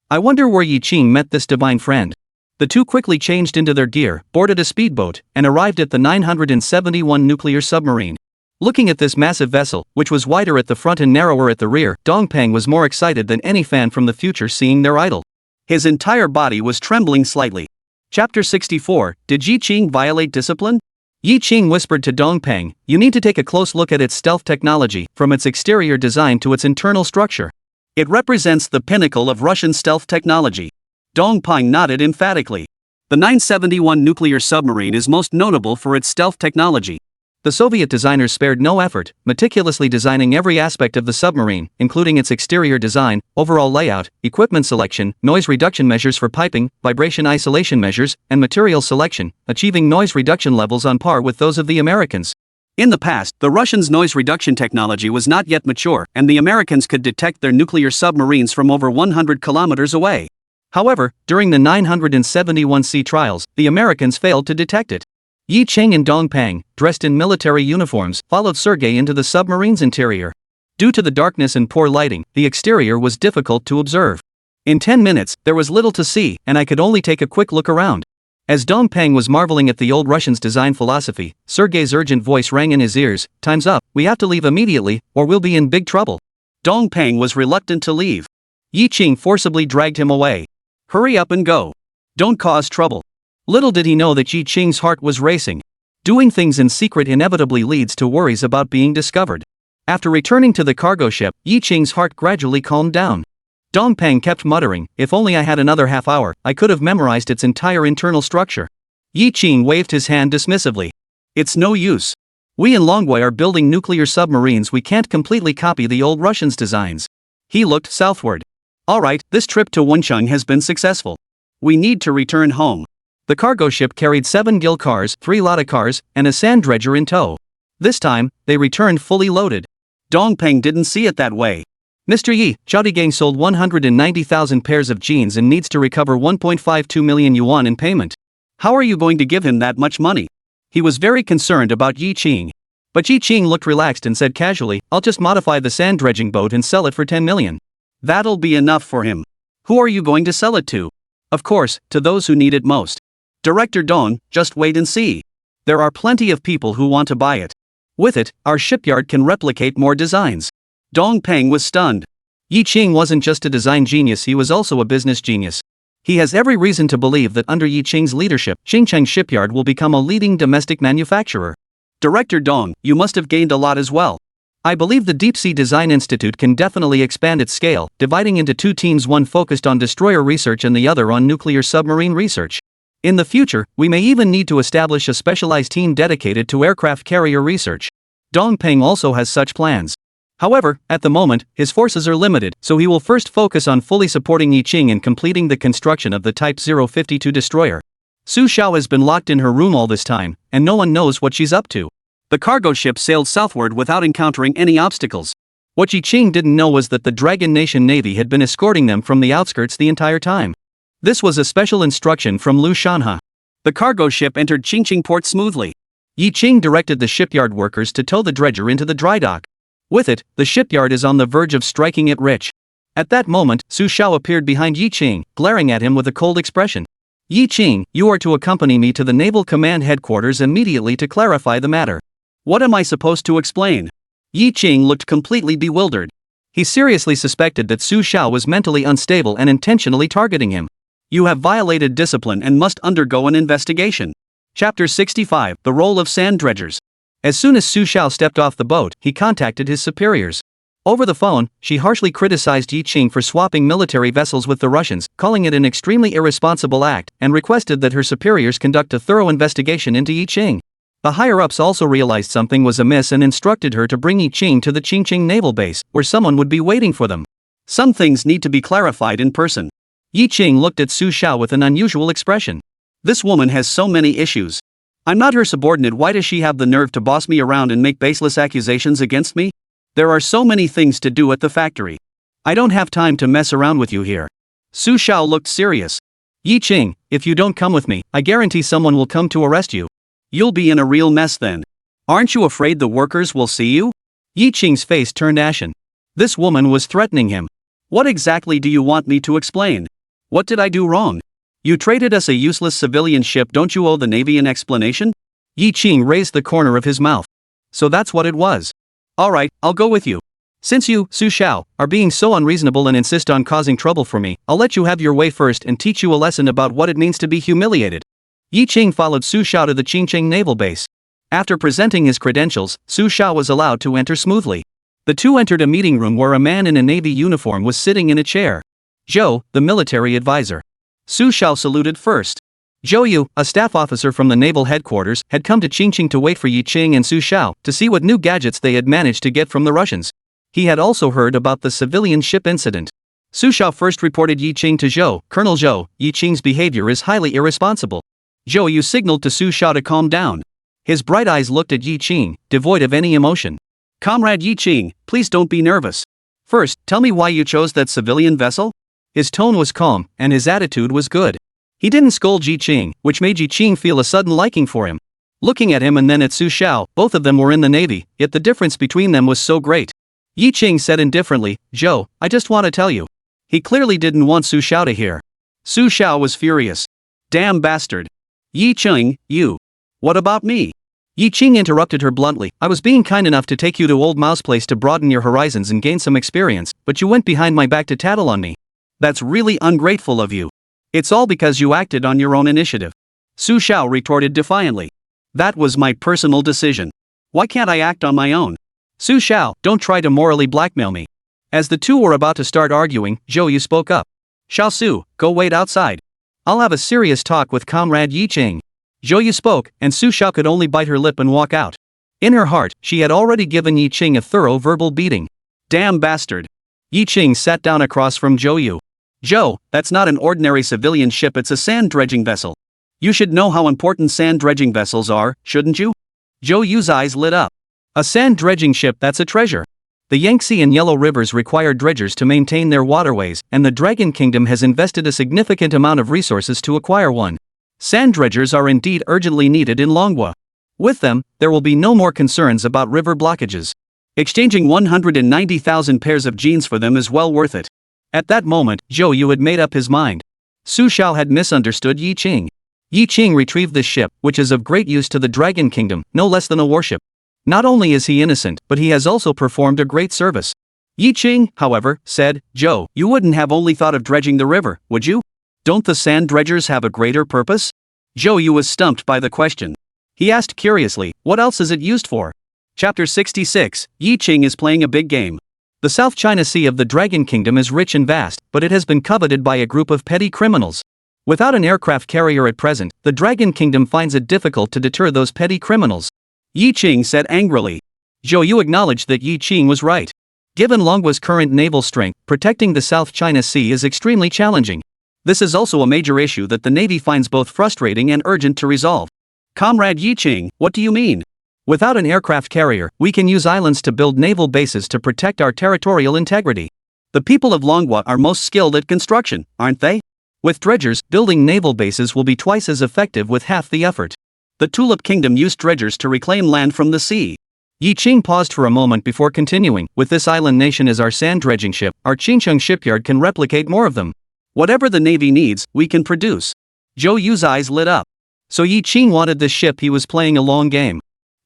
I wonder where Yi Qing met this divine friend. The two quickly changed into their gear, boarded a speedboat, and arrived at the 971 nuclear submarine. Looking at this massive vessel, which was wider at the front and narrower at the rear, Dong Ping was more excited than any fan from the future seeing their idol. His entire body was trembling slightly. Chapter 64, Did Yi Qing violate discipline? Yi Qing whispered to Dong Ping, you need to take a close look at its stealth technology, from its exterior design to its internal structure. It represents the pinnacle of Russian stealth technology. Dong Ping nodded emphatically. The 971 nuclear submarine is most notable for its stealth technology. The Soviet designers spared no effort, meticulously designing every aspect of the submarine, including its exterior design, overall layout, equipment selection, noise reduction measures for piping, vibration isolation measures, and material selection, achieving noise reduction levels on par with those of the Americans. In the past, the Russians' noise reduction technology was not yet mature, and the Americans could detect their nuclear submarines from over 100 kilometers away. However, during the 971 sea trials, the Americans failed to detect it. Yi Qing and Dong Ping, dressed in military uniforms, followed Sergei into the submarine's interior. Due to the darkness and poor lighting, the exterior was difficult to observe. In 10 minutes, there was little to see, and I could only take a quick look around. As Dong Ping was marveling at the old Russians' design philosophy, Sergei's urgent voice rang in his ears, time's up, we have to leave immediately, or we'll be in big trouble. Dong Ping was reluctant to leave. Yi Qing forcibly dragged him away. Hurry up and go. Don't cause trouble. Little did he know that Yi Qing's heart was racing. Doing things in secret inevitably leads to worries about being discovered. After returning to the cargo ship, Yi Qing's heart gradually calmed down. Dong Ping kept muttering, if only I had another half hour, I could have memorized its entire internal structure. Yi Qing waved his hand dismissively. It's no use. We in Longwei are building nuclear submarines, we can't completely copy the old Russians' designs. He looked southward. Alright, this trip to Wencheng has been successful. We need to return home. The cargo ship carried 7 gil cars, 3 Lada cars, and a sand dredger in tow. This time, they returned fully loaded. Dong Ping didn't see it that way. Mr. Yi, Zhaodigang sold 190,000 pairs of jeans and needs to recover 1.52 million yuan in payment. How are you going to give him that much money? He was very concerned about Yi Qing. But Yi Qing looked relaxed and said casually, I'll just modify the sand dredging boat and sell it for 10 million. That'll be enough for him. Who are you going to sell it to? Of course, to those who need it most. Director Dong, just wait and see. There are plenty of people who want to buy it. With it, our shipyard can replicate more designs. Dong Ping was stunned. Yi Qing wasn't just a design genius, he was also a business genius. He has every reason to believe that under Yi Qing's leadership, Xincheng Shipyard will become a leading domestic manufacturer. Director Dong, you must have gained a lot as well. I believe the Deep Sea Design Institute can definitely expand its scale, dividing into 2 teams, one focused on destroyer research and the other on nuclear submarine research. In the future, we may even need to establish a specialized team dedicated to aircraft carrier research. Dong Ping also has such plans. However, at the moment, his forces are limited, so he will first focus on fully supporting Yi Qing in completing the construction of the Type 052 destroyer. Su Xiao has been locked in her room all this time, and no one knows what she's up to. The cargo ship sailed southward without encountering any obstacles. What Yi Qing didn't know was that the Dragon Nation Navy had been escorting them from the outskirts the entire time. This was a special instruction from Lu Shanhe. The cargo ship entered Qingqing port smoothly. Yi Qing directed the shipyard workers to tow the dredger into the dry dock. With it, the shipyard is on the verge of striking it rich. At that moment, Su Xiao appeared behind Yi Qing, glaring at him with a cold expression. Yi Qing, you are to accompany me to the Naval Command Headquarters immediately to clarify the matter. What am I supposed to explain? Yi Qing looked completely bewildered. He seriously suspected that Su Xiao was mentally unstable and intentionally targeting him. You have violated discipline and must undergo an investigation. Chapter 65, The Role of Sand Dredgers. As soon as Su Xiao stepped off the boat, he contacted his superiors. Over the phone, she harshly criticized Yi Qing for swapping military vessels with the Russians, calling it an extremely irresponsible act, and requested that her superiors conduct a thorough investigation into Yi Qing. The higher-ups also realized something was amiss and instructed her to bring Yi Qing to the Qingqing naval base, where someone would be waiting for them. Some things need to be clarified in person. Yi Qing looked at Su Xiao with an unusual expression. This woman has so many issues. I'm not her subordinate. Why does she have the nerve to boss me around and make baseless accusations against me? There are so many things to do at the factory. I don't have time to mess around with you here. Su Xiao looked serious. Yi Qing, if you don't come with me, I guarantee someone will come to arrest you. You'll be in a real mess then. Aren't you afraid the workers will see you? Yi Qing's face turned ashen. This woman was threatening him. What exactly do you want me to explain? What did I do wrong? You traded us a useless civilian ship. Don't you owe the Navy an explanation? Yi Qing raised the corner of his mouth. So that's what it was. Alright, I'll go with you. Since you, Su Xiao, are being so unreasonable and insist on causing trouble for me, I'll let you have your way first and teach you a lesson about what it means to be humiliated. Yi Qing followed Su Xiao to the Qingcheng naval base. After presenting his credentials, Su Xiao was allowed to enter smoothly. The two entered a meeting room where a man in a Navy uniform was sitting in a chair. Zhou, the military advisor. Su Xiao saluted first. Zhou Yu, a staff officer from the naval headquarters, had come to Qingcheng to wait for Yi Qing and Su Xiao to see what new gadgets they had managed to get from the Russians. He had also heard about the civilian ship incident. Su Xiao first reported Yi Qing to Zhou. Colonel Zhou, Yi Qing's behavior is highly irresponsible. Zhou Yu signaled to Su Xiao to calm down. His bright eyes looked at Yi Qing, devoid of any emotion. Comrade Yi Qing, please don't be nervous. First, tell me why you chose that civilian vessel? His tone was calm, and his attitude was good. He didn't scold Yi Qing, which made Yi Qing feel a sudden liking for him. Looking at him and then at Su Xiao, both of them were in the Navy, yet the difference between them was so great. Yi Qing said indifferently, Zhou, I just want to tell you. He clearly didn't want Su Xiao to hear. Su Xiao was furious. Damn bastard. Yi Qing, you. What about me? Yi Qing interrupted her bluntly. I was being kind enough to take you to Old Mao's place to broaden your horizons and gain some experience, but you went behind my back to tattle on me. That's really ungrateful of you. It's all because you acted on your own initiative. Su Xiao retorted defiantly. That was my personal decision. Why can't I act on my own? Su Xiao, don't try to morally blackmail me. As the two were about to start arguing, Zhou Yu spoke up. Xiao Su, go wait outside. I'll have a serious talk with Comrade Yi Qing. Zhou Yu spoke, and Su Xiao could only bite her lip and walk out. In her heart, she had already given Yi Qing a thorough verbal beating. Damn bastard. Yi Qing sat down across from Zhou Yu. Zhou, that's not an ordinary civilian ship, it's a sand dredging vessel. You should know how important sand dredging vessels are, shouldn't you? Zhou Yu's eyes lit up. A sand dredging ship, that's a treasure. The Yangtze and Yellow Rivers require dredgers to maintain their waterways, and the Dragon Kingdom has invested a significant amount of resources to acquire one. Sand dredgers are indeed urgently needed in Manhwa. With them, there will be no more concerns about river blockages. Exchanging 190,000 pairs of jeans for them is well worth it. At that moment, Zhou Yu had made up his mind. Su Xiao had misunderstood Yi Qing. Yi Qing retrieved this ship, which is of great use to the Dragon Kingdom, no less than a warship. Not only is he innocent, but he has also performed a great service. Yi Qing, however, said, Zhou, you wouldn't have only thought of dredging the river, would you? Don't the sand dredgers have a greater purpose? Zhou Yu was stumped by the question. He asked curiously, what else is it used for? Chapter 66, Yi Qing is playing a big game. The South China Sea of the Dragon Kingdom is rich and vast, but it has been coveted by a group of petty criminals. Without an aircraft carrier at present, the Dragon Kingdom finds it difficult to deter those petty criminals. Yi Qing said angrily. Zhou Yu acknowledged that Yi Qing was right. Given Longwa's current naval strength, protecting the South China Sea is extremely challenging. This is also a major issue that the Navy finds both frustrating and urgent to resolve. Comrade Yi Qing, what do you mean? Without an aircraft carrier, we can use islands to build naval bases to protect our territorial integrity. The people of Longwa are most skilled at construction, aren't they? With dredgers, building naval bases will be twice as effective with half the effort. The Tulip Kingdom used dredgers to reclaim land from the sea. Yi Qing paused for a moment before continuing. With this island nation as our sand dredging ship, our Qingcheng shipyard can replicate more of them. Whatever the Navy needs, we can produce. Zhou Yu's eyes lit up. So Yi Qing wanted this ship. He was playing a long game.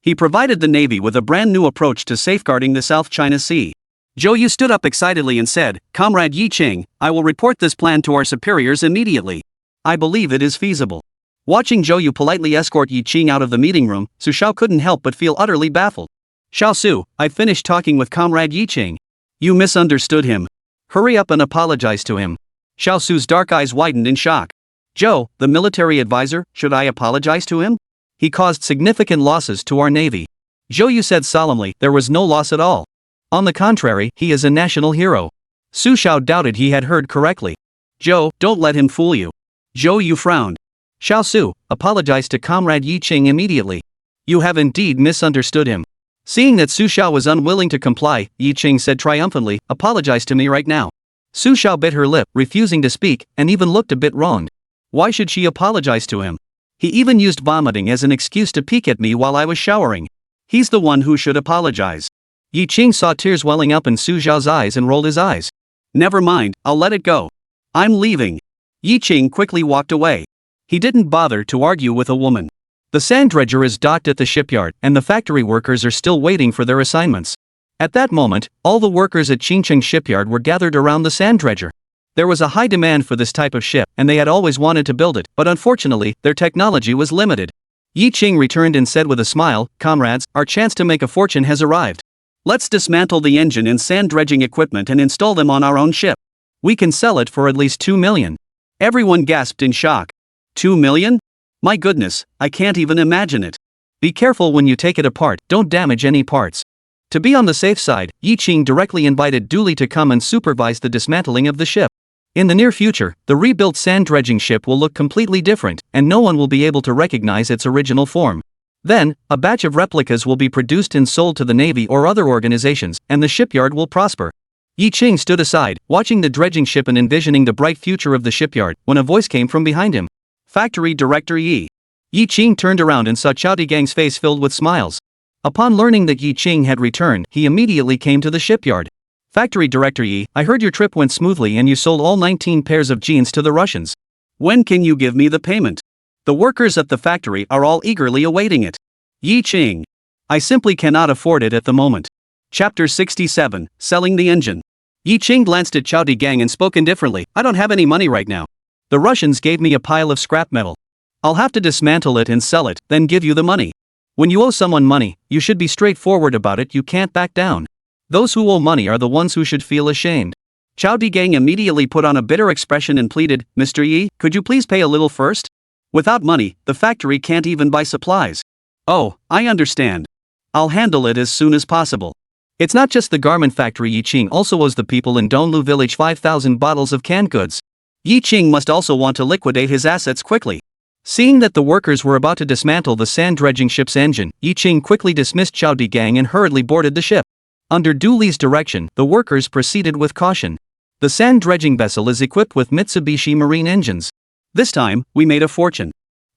He provided the Navy with a brand new approach to safeguarding the South China Sea. Zhou Yu stood up excitedly and said, Comrade Yi Qing, I will report this plan to our superiors immediately. I believe it is feasible. Watching Zhou Yu politely escort Yi Qing out of the meeting room, Su Xiao couldn't help but feel utterly baffled. Xiao Su, I've finished talking with Comrade Yi Qing. You misunderstood him. Hurry up and apologize to him. Xiao Su's dark eyes widened in shock. Zhou, the military advisor, should I apologize to him? He caused significant losses to our Navy. Zhou Yu said solemnly, there was no loss at all. On the contrary, he is a national hero. Su Xiao doubted he had heard correctly. Zhou, don't let him fool you. Zhou Yu frowned. Xiao Su apologized to Comrade Yi Qing immediately. You have indeed misunderstood him. Seeing that Su Xiao was unwilling to comply, Yi Qing said triumphantly, apologize to me right now. Su Xiao bit her lip, refusing to speak, and even looked a bit wronged. Why should she apologize to him? He even used vomiting as an excuse to peek at me while I was showering. He's the one who should apologize. Yi Qing saw tears welling up in Su Xiao's eyes and rolled his eyes. Never mind, I'll let it go. I'm leaving. Yi Qing quickly walked away. He didn't bother to argue with a woman. The sand dredger is docked at the shipyard, and the factory workers are still waiting for their assignments. At that moment, all the workers at Qingcheng shipyard were gathered around the sand dredger. There was a high demand for this type of ship, and they had always wanted to build it, but unfortunately, their technology was limited. Yi Qing returned and said with a smile, comrades, our chance to make a fortune has arrived. Let's dismantle the engine and sand dredging equipment and install them on our own ship. We can sell it for at least 2 million. Everyone gasped in shock. 2 million? My goodness, I can't even imagine it. Be careful when you take it apart, don't damage any parts. To be on the safe side, Yi Qing directly invited Dooley to come and supervise the dismantling of the ship. In the near future, the rebuilt sand dredging ship will look completely different, and no one will be able to recognize its original form. Then, a batch of replicas will be produced and sold to the Navy or other organizations, and the shipyard will prosper. Yi Qing stood aside, watching the dredging ship and envisioning the bright future of the shipyard, when a voice came from behind him. Factory Director Yi. Yi Qing turned around and saw Chao Digang's face filled with smiles. Upon learning that Yi Qing had returned, he immediately came to the shipyard. Factory Director Yi, I heard your trip went smoothly and you sold all 19 pairs of jeans to the Russians. When can you give me the payment? The workers at the factory are all eagerly awaiting it. Yi Qing. I simply cannot afford it at the moment. Chapter 67, Selling the Engine. Yi Qing glanced at Chao Digang and spoke indifferently, I don't have any money right now. The Russians gave me a pile of scrap metal. I'll have to dismantle it and sell it, then give you the money. When you owe someone money, you should be straightforward about it, you can't back down. Those who owe money are the ones who should feel ashamed. Chao Digang immediately put on a bitter expression and pleaded, Mr. Yi, could you please pay a little first? Without money, the factory can't even buy supplies. Oh, I understand. I'll handle it as soon as possible. It's not just the garment factory. Yi Qing also owes the people in Donglu village 5,000 bottles of canned goods. Yi Qing must also want to liquidate his assets quickly. Seeing that the workers were about to dismantle the sand dredging ship's engine, Yi Qing quickly dismissed Chao Digang and hurriedly boarded the ship. Under Dooley's direction, the workers proceeded with caution. The sand dredging vessel is equipped with Mitsubishi marine engines. This time, we made a fortune.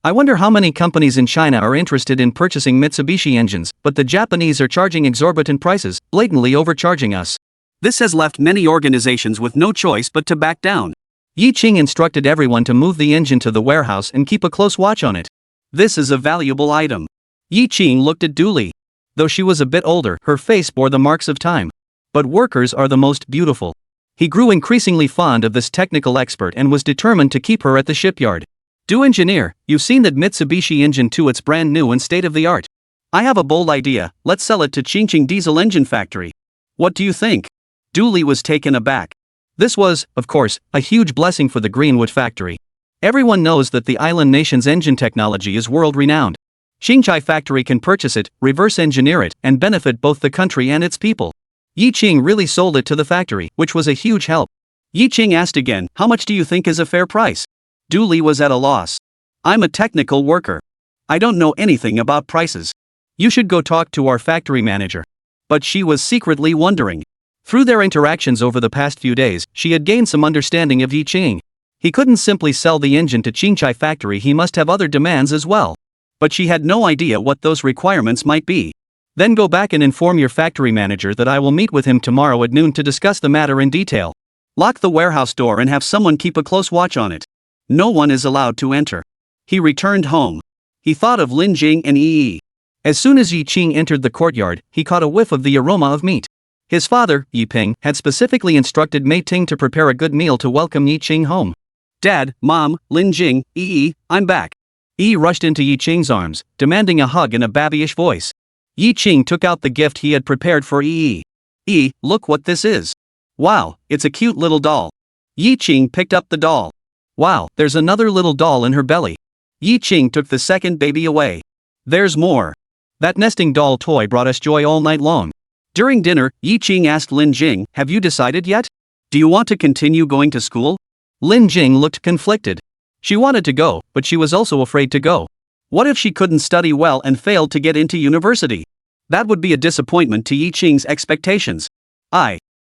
I wonder how many companies in China are interested in purchasing Mitsubishi engines, but the Japanese are charging exorbitant prices, blatantly overcharging us. This has left many organizations with no choice but to back down. Yi Qing instructed everyone to move the engine to the warehouse and keep a close watch on it. This is a valuable item. Yi Qing looked at Dooley. Though she was a bit older, her face bore the marks of time. But workers are the most beautiful. He grew increasingly fond of this technical expert and was determined to keep her at the shipyard. Do engineer, you've seen that Mitsubishi engine 2, it's brand new and state-of-the-art. I have a bold idea, let's sell it to Qingqing Diesel Engine Factory. What do you think? Dooley was taken aback. This was, of course, a huge blessing for the Greenwood factory. Everyone knows that the island nation's engine technology is world-renowned. Qingchai factory can purchase it, reverse engineer it, and benefit both the country and its people. Yi Qing really sold it to the factory, which was a huge help. Yi Qing asked again, how much do you think is a fair price? Dooley was at a loss. I'm a technical worker. I don't know anything about prices. You should go talk to our factory manager. But she was secretly wondering. Through their interactions over the past few days, she had gained some understanding of Yi Qing. He couldn't simply sell the engine to Qingchai factory, he must have other demands as well. But she had no idea what those requirements might be. Then go back and inform your factory manager that I will meet with him tomorrow at noon to discuss the matter in detail. Lock the warehouse door and have someone keep a close watch on it. No one is allowed to enter. He returned home. He thought of Lin Jing and Yi. As soon as Yi Qing entered the courtyard, he caught a whiff of the aroma of meat. His father, Yi Ping, had specifically instructed Mei Ting to prepare a good meal to welcome Yi Qing home. Dad, Mom, Lin Jing, Yi, I'm back. Yi rushed into Yi Qing's arms, demanding a hug in a babyish voice. Yi Qing took out the gift he had prepared for Yi. Yi, look what this is. Wow, it's a cute little doll. Yi Qing picked up the doll. Wow, there's another little doll in her belly. Yi Qing took the second baby away. There's more. That nesting doll toy brought us joy all night long. During dinner, Yi Qing asked Lin Jing, have you decided yet? Do you want to continue going to school? Lin Jing looked conflicted. She wanted to go, but she was also afraid to go. What if she couldn't study well and failed to get into university? That would be a disappointment to Yi Qing's expectations.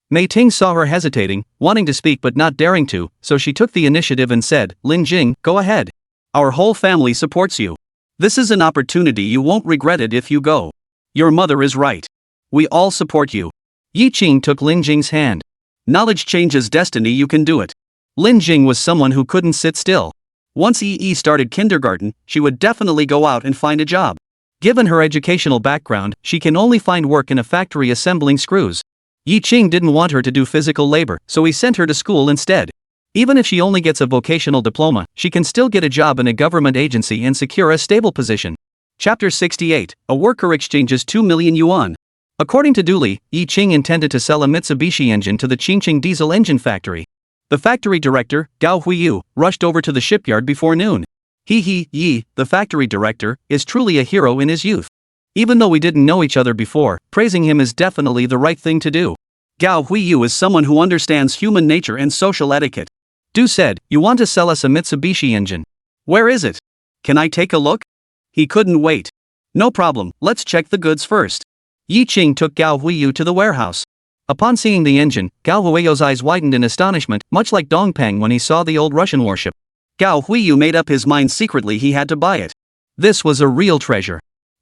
Mei Ting saw her hesitating, wanting to speak but not daring to, so she took the initiative and said, Lin Jing, go ahead. Our whole family supports you. This is an opportunity you won't regret it if you go. Your mother is right. We all support you. Yi Qing took Lin Jing's hand. Knowledge changes destiny, you can do it. Lin Jing was someone who couldn't sit still. Once Yi started kindergarten, she would definitely go out and find a job. Given her educational background, she can only find work in a factory assembling screws. Yi Qing didn't want her to do physical labor, so he sent her to school instead. Even if she only gets a vocational diploma, she can still get a job in a government agency and secure a stable position. Chapter 68, A Worker Exchanges 2 million yuan. According to Dooley, Yi Qing intended to sell a Mitsubishi engine to the Qingqing diesel engine factory. The factory director, Gao Huiyu, rushed over to the shipyard before noon. Yi, the factory director, is truly a hero in his youth. Even though we didn't know each other before, praising him is definitely the right thing to do. Gao Huiyu is someone who understands human nature and social etiquette. Du said, you want to sell us a Mitsubishi engine. Where is it? Can I take a look? He couldn't wait. No problem, let's check the goods first. Yi Qing took Gao Huiyu to the warehouse. Upon seeing the engine, Gao Huiyu's eyes widened in astonishment, much like Dongpeng when he saw the old Russian warship. Gao Huiyu made up his mind secretly he had to buy it. This was a real treasure.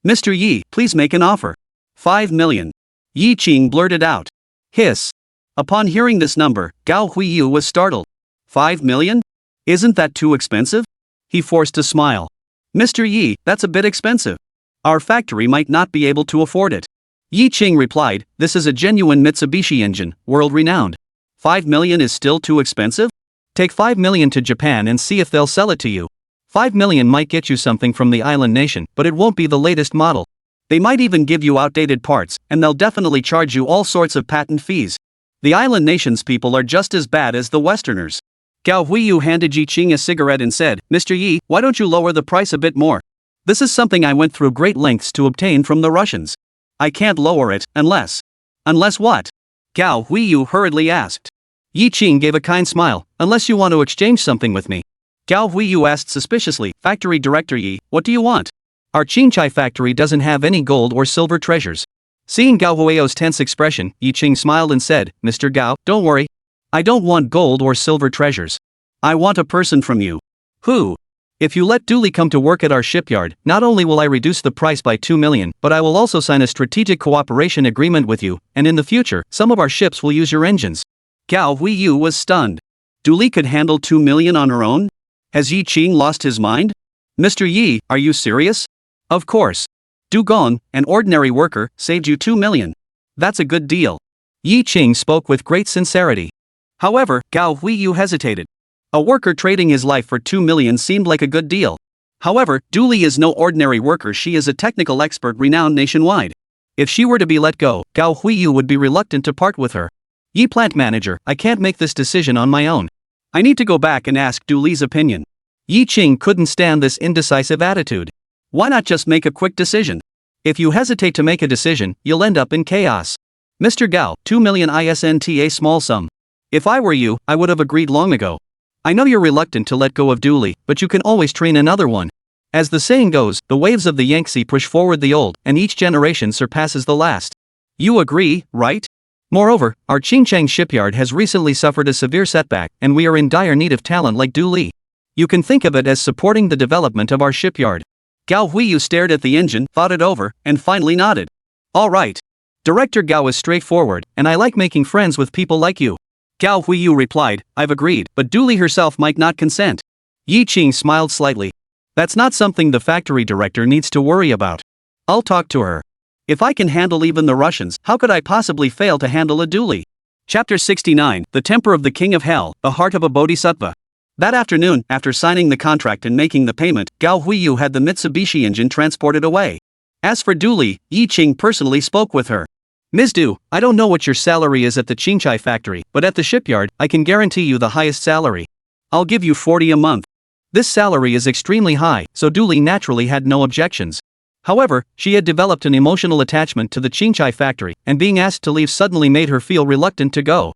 Mr. Yi, please make an offer. 5 million. Yi Qing blurted out. Hiss. Upon hearing this number, Gao Huiyu was startled. 5 million? Isn't that too expensive? He forced a smile. Mr. Yi, that's a bit expensive. Our factory might not be able to afford it. Yi Qing replied, this is a genuine Mitsubishi engine, world-renowned. 5 million is still too expensive? Take 5 million to Japan and see if they'll sell it to you. 5 million might get you something from the island nation, but it won't be the latest model. They might even give you outdated parts, and they'll definitely charge you all sorts of patent fees. The island nation's people are just as bad as the Westerners. Gao Huiyu handed Yi Qing a cigarette and said, Mr. Yi, why don't you lower the price a bit more? This is something I went through great lengths to obtain from the Russians. I can't lower it, unless. Unless what? Gao Huiyu hurriedly asked. Yi Qing gave a kind smile, unless you want to exchange something with me. Gao Huiyu asked suspiciously, Factory Director Yi, what do you want? Our Qingchai factory doesn't have any gold or silver treasures. Seeing Gao Huiyu's tense expression, Yi Qing smiled and said, Mr. Gao, don't worry. I don't want gold or silver treasures. I want a person from you. Who? If you let Dooley come to work at our shipyard, not only will I reduce the price by 2 million, but I will also sign a strategic cooperation agreement with you, and in the future, some of our ships will use your engines. Gao Huiyu was stunned. Dooley could handle 2 million on her own? Has Yi Qing lost his mind? Mr. Yi, are you serious? Of course. Du Gong, an ordinary worker, saved you 2 million. That's a good deal. Yi Qing spoke with great sincerity. However, Gao Huiyu hesitated. A worker trading his life for 2 million seemed like a good deal. However, Dooley is no ordinary worker, she is a technical expert renowned nationwide. If she were to be let go, Gao Huiyu would be reluctant to part with her. Yi plant manager, I can't make this decision on my own. I need to go back and ask Dooley's opinion. Yi Qing couldn't stand this indecisive attitude. Why not just make a quick decision? If you hesitate to make a decision, you'll end up in chaos. Mr. Gao, 2 million isn't a small sum. If I were you, I would have agreed long ago. I know you're reluctant to let go of Dooley, but you can always train another one. As the saying goes, the waves of the Yangtze push forward the old, and each generation surpasses the last. You agree, right? Moreover, our Qingcheng shipyard has recently suffered a severe setback, and we are in dire need of talent like Dooley. You can think of it as supporting the development of our shipyard. Gao Huiyu stared at the engine, thought it over, and finally nodded. All right. Director Gao is straightforward, and I like making friends with people like you. Gao Huiyu replied, I've agreed, but Dooley herself might not consent. Yi Qing smiled slightly. That's not something the factory director needs to worry about. I'll talk to her. If I can handle even the Russians, how could I possibly fail to handle a Dooley? Chapter 69, The Temper of the King of Hell, The Heart of a Bodhisattva. That afternoon, after signing the contract and making the payment, Gao Huiyu had the Mitsubishi engine transported away. As for Dooley, Yi Qing personally spoke with her. Ms. Du, I don't know what your salary is at the Qingchai factory, but at the shipyard, I can guarantee you the highest salary. I'll give you 40 a month. This salary is extremely high, so Dooley naturally had no objections. However, she had developed an emotional attachment to the Qingchai factory, and being asked to leave suddenly made her feel reluctant to go.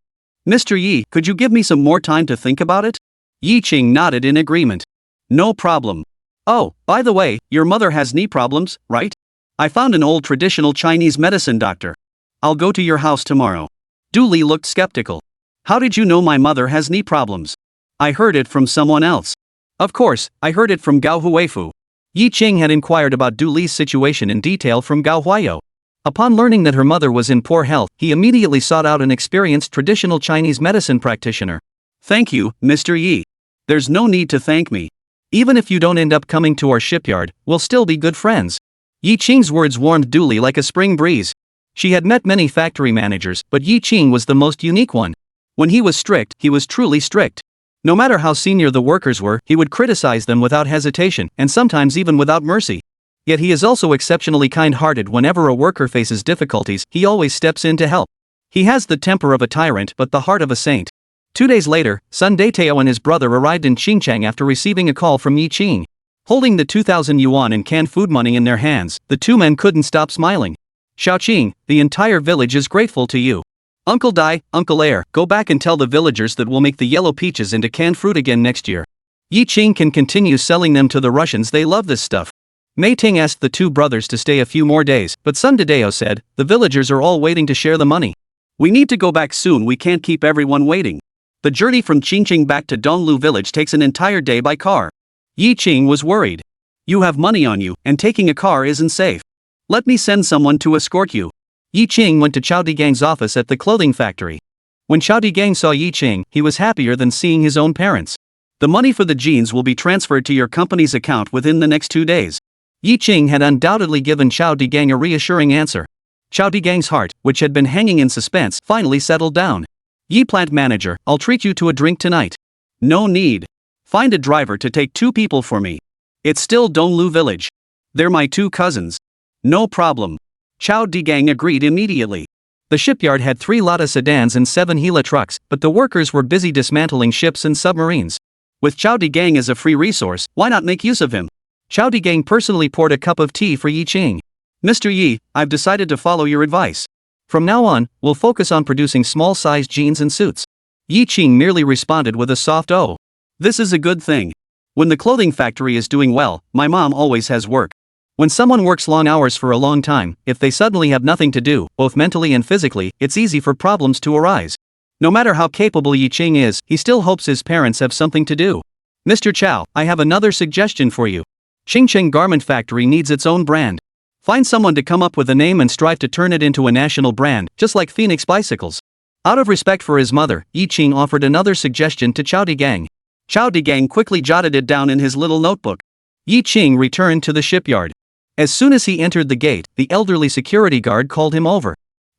Mr. Yi, could you give me some more time to think about it? Yi Qing nodded in agreement. No problem. Oh, by the way, your mother has knee problems, right? I found an old traditional Chinese medicine doctor. I'll go to your house tomorrow. Du Li looked skeptical. How did you know my mother has knee problems? I heard it from someone else. Of course, I heard it from Gao Huifu. Yi Qing had inquired about Du Li's situation in detail from Gao Huayo. Upon learning that her mother was in poor health, he immediately sought out an experienced traditional Chinese medicine practitioner. Thank you, Mr. Yi. There's no need to thank me. Even if you don't end up coming to our shipyard, we'll still be good friends. Yi Qing's words warmed Du Li like a spring breeze. She had met many factory managers, but Yi Qing was the most unique one. When he was strict, he was truly strict. No matter how senior the workers were, he would criticize them without hesitation, and sometimes even without mercy. Yet he is also exceptionally kind-hearted. Whenever a worker faces difficulties, he always steps in to help. He has the temper of a tyrant but the heart of a saint. 2 days later, Sun Daiteo and his brother arrived in Xinjiang after receiving a call from Yi Qing. Holding the 2,000 yuan in canned food money in their hands, the two men couldn't stop smiling. Xiaoqing, the entire village is grateful to you. Uncle Dai, Uncle Air, go back and tell the villagers that we'll make the yellow peaches into canned fruit again next year. Yi Qing can continue selling them to the Russians. They love this stuff. Mei Ting asked the two brothers to stay a few more days, but Sun Daiteo said, the villagers are all waiting to share the money. We need to go back soon. We can't keep everyone waiting. The journey from Qingqing back to Donglu village takes an entire day by car. Yi Qing was worried. You have money on you, and taking a car isn't safe. Let me send someone to escort you. Yi Qing went to Chao Digang's office at the clothing factory. When Chao Digang saw Yi Qing, he was happier than seeing his own parents. The money for the jeans will be transferred to your company's account within the next 2 days. Yi Qing had undoubtedly given Chao Digang a reassuring answer. Chao Digang's heart, which had been hanging in suspense, finally settled down. Yi plant manager, I'll treat you to a drink tonight. No need. Find a driver to take 2 people for me. It's still Donglu village. They're my 2 cousins. No problem. Chao Digang agreed immediately. The shipyard had 3 Lada sedans and 7 Gila trucks, but the workers were busy dismantling ships and submarines. With Chao Digang as a free resource, why not make use of him? Chao Digang personally poured a cup of tea for Yi Qing. Mr. Yi, I've decided to follow your advice. From now on, we'll focus on producing small-sized jeans and suits. Yi Qing merely responded with a soft "oh." This is a good thing. When the clothing factory is doing well, my mom always has work. When someone works long hours for a long time, if they suddenly have nothing to do, both mentally and physically, it's easy for problems to arise. No matter how capable Yi Qing is, he still hopes his parents have something to do. Mr. Chow, I have another suggestion for you. Xinjiang Garment Factory needs its own brand. Find someone to come up with a name and strive to turn it into a national brand, just like Phoenix Bicycles. Out of respect for his mother, Yi Qing offered another suggestion to Chao Digang. Chao Digang quickly jotted it down in his little notebook. Yi Qing returned to the shipyard. As soon as he entered the gate, the elderly security guard called him over.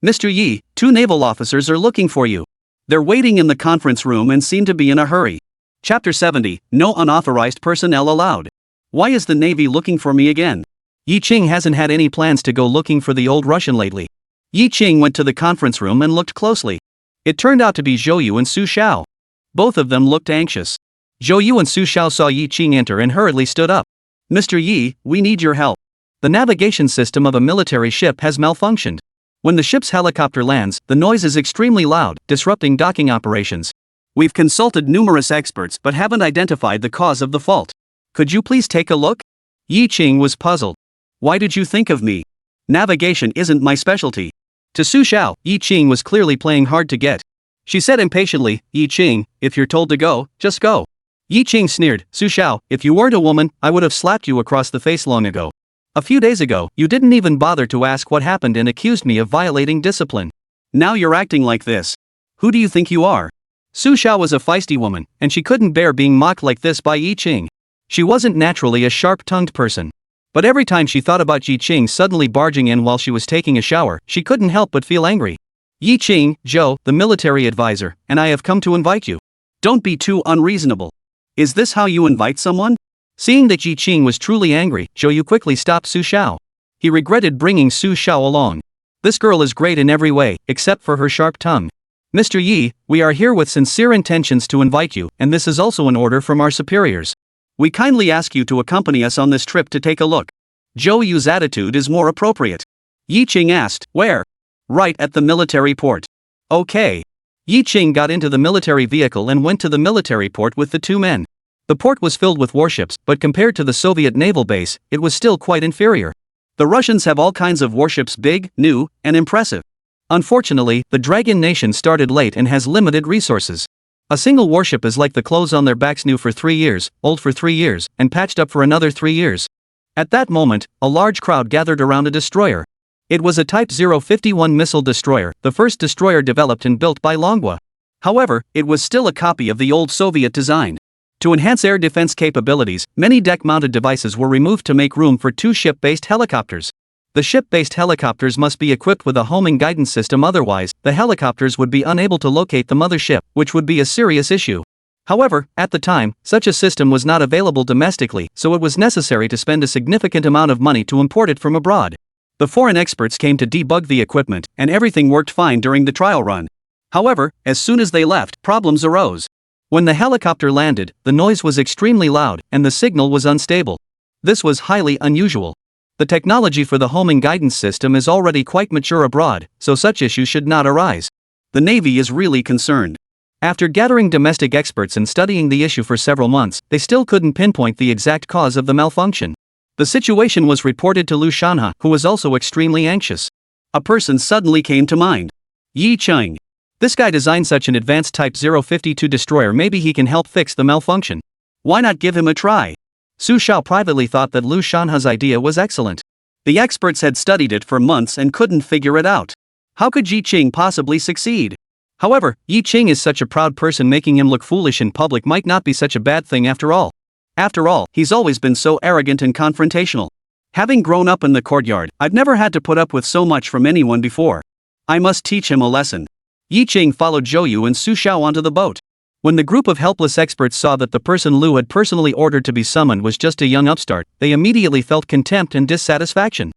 Mr. Yi, 2 naval officers are looking for you. They're waiting in the conference room and seem to be in a hurry. Chapter 70, No Unauthorized Personnel Allowed. Why is the Navy looking for me again? Yi Qing hasn't had any plans to go looking for the old Russian lately. Yi Qing went to the conference room and looked closely. It turned out to be Zhou Yu and Su Xiao. Both of them looked anxious. Zhou Yu and Su Xiao saw Yi Qing enter and hurriedly stood up. Mr. Yi, we need your help. The navigation system of a military ship has malfunctioned. When the ship's helicopter lands, the noise is extremely loud, disrupting docking operations. We've consulted numerous experts but haven't identified the cause of the fault. Could you please take a look? Yi Qing was puzzled. Why did you think of me? Navigation isn't my specialty. To Su Xiao, Yi Qing was clearly playing hard to get. She said impatiently, Yi Qing, if you're told to go, just go. Yi Qing sneered, Su Xiao, if you weren't a woman, I would have slapped you across the face long ago. A few days ago, you didn't even bother to ask what happened and accused me of violating discipline. Now you're acting like this. Who do you think you are? Su Xiao was a feisty woman, and she couldn't bear being mocked like this by Yi Qing. She wasn't naturally a sharp-tongued person. But every time she thought about Yi Qing suddenly barging in while she was taking a shower, she couldn't help but feel angry. Yi Qing, Zhou, the military advisor, and I have come to invite you. Don't be too unreasonable. Is this how you invite someone? Seeing that Yi Qing was truly angry, Zhou Yu quickly stopped Su Xiao. He regretted bringing Su Xiao along. This girl is great in every way, except for her sharp tongue. Mr. Yi, we are here with sincere intentions to invite you, and this is also an order from our superiors. We kindly ask you to accompany us on this trip to take a look. Zhou Yu's attitude is more appropriate. Yi Qing asked, where? Right at the military port. Okay. Yi Qing got into the military vehicle and went to the military port with the 2 men. The port was filled with warships, but compared to the Soviet naval base, it was still quite inferior. The Russians have all kinds of warships, big, new, and impressive. Unfortunately, the Dragon nation started late and has limited resources. A single warship is like the clothes on their backs, new for 3 years, old for 3 years, and patched up for another 3 years. At that moment, a large crowd gathered around a destroyer. It was a Type 051 missile destroyer, the first destroyer developed and built by Manhwa. However, it was still a copy of the old Soviet design. To enhance air defense capabilities, many deck-mounted devices were removed to make room for 2 ship-based helicopters. The ship-based helicopters must be equipped with a homing guidance system, otherwise, the helicopters would be unable to locate the mothership, which would be a serious issue. However, at the time, such a system was not available domestically, so it was necessary to spend a significant amount of money to import it from abroad. The foreign experts came to debug the equipment, and everything worked fine during the trial run. However, as soon as they left, problems arose. When the helicopter landed, the noise was extremely loud, and the signal was unstable. This was highly unusual. The technology for the homing guidance system is already quite mature abroad, so such issues should not arise. The Navy is really concerned. After gathering domestic experts and studying the issue for several months, they still couldn't pinpoint the exact cause of the malfunction. The situation was reported to Liu Shanha, who was also extremely anxious. A person suddenly came to mind. Yi Cheng. This guy designed such an advanced Type 052 destroyer, maybe he can help fix the malfunction. Why not give him a try? Su Xiao privately thought that Liu Shanha's idea was excellent. The experts had studied it for months and couldn't figure it out. How could Yi Cheng possibly succeed? However, Yi Cheng is such a proud person, making him look foolish in public might not be such a bad thing after all. After all, he's always been so arrogant and confrontational. Having grown up in the courtyard, I've never had to put up with so much from anyone before. I must teach him a lesson. Yi Cheng followed Zhou Yu and Su Xiao onto the boat. When the group of helpless experts saw that the person Liu had personally ordered to be summoned was just a young upstart, they immediately felt contempt and dissatisfaction.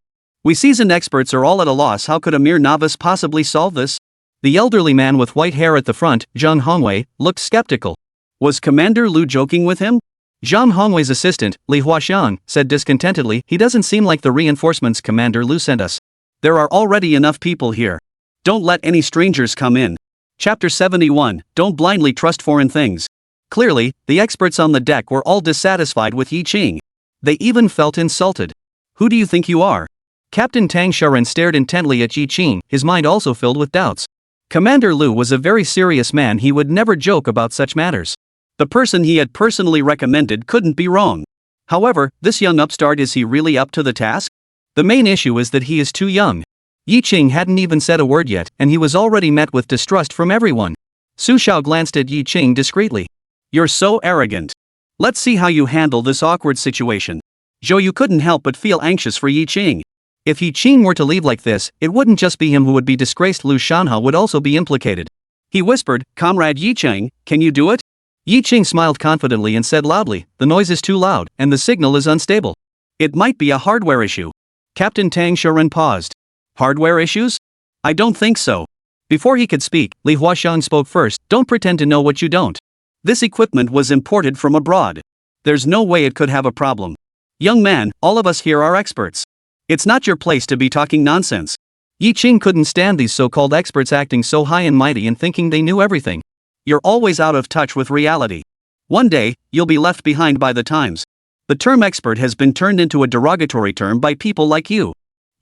We seasoned experts are all at a loss. How could a mere novice possibly solve this? The elderly man with white hair at the front, Zhang Hongwei, looked skeptical. Was Commander Liu joking with him? Zhang Hongwei's assistant, Li Huaxiang, said discontentedly, he doesn't seem like the reinforcements Commander Liu sent us. There are already enough people here. Don't let any strangers come in. Chapter 71, Don't blindly trust foreign things. Clearly, the experts on the deck were all dissatisfied with Yi Cheng. They even felt insulted. Who do you think you are? Captain Tang Sharan stared intently at Yi Cheng, his mind also filled with doubts. Commander Liu was a very serious man, he would never joke about such matters. The person he had personally recommended couldn't be wrong. However, this young upstart, is he really up to the task? The main issue is that he is too young. Yi Cheng hadn't even said a word yet, and he was already met with distrust from everyone. Su Xiao glanced at Yi Cheng discreetly. You're so arrogant. Let's see how you handle this awkward situation. Zhou Yu couldn't help but feel anxious for Yi Cheng. If Yi Cheng were to leave like this, it wouldn't just be him who would be disgraced, Liu Shanha would also be implicated. He whispered, Comrade Yi Cheng, can you do it? Yi Cheng smiled confidently and said loudly, the noise is too loud, and the signal is unstable. It might be a hardware issue. Captain Tang Sharan paused. Hardware issues? I don't think so. Before he could speak, Li Huaxiang spoke first, don't pretend to know what you don't. This equipment was imported from abroad. There's no way it could have a problem. Young man, all of us here are experts. It's not your place to be talking nonsense. Yi Cheng couldn't stand these so-called experts acting so high and mighty and thinking they knew everything. You're always out of touch with reality. One day, you'll be left behind by the times. The term expert has been turned into a derogatory term by people like you.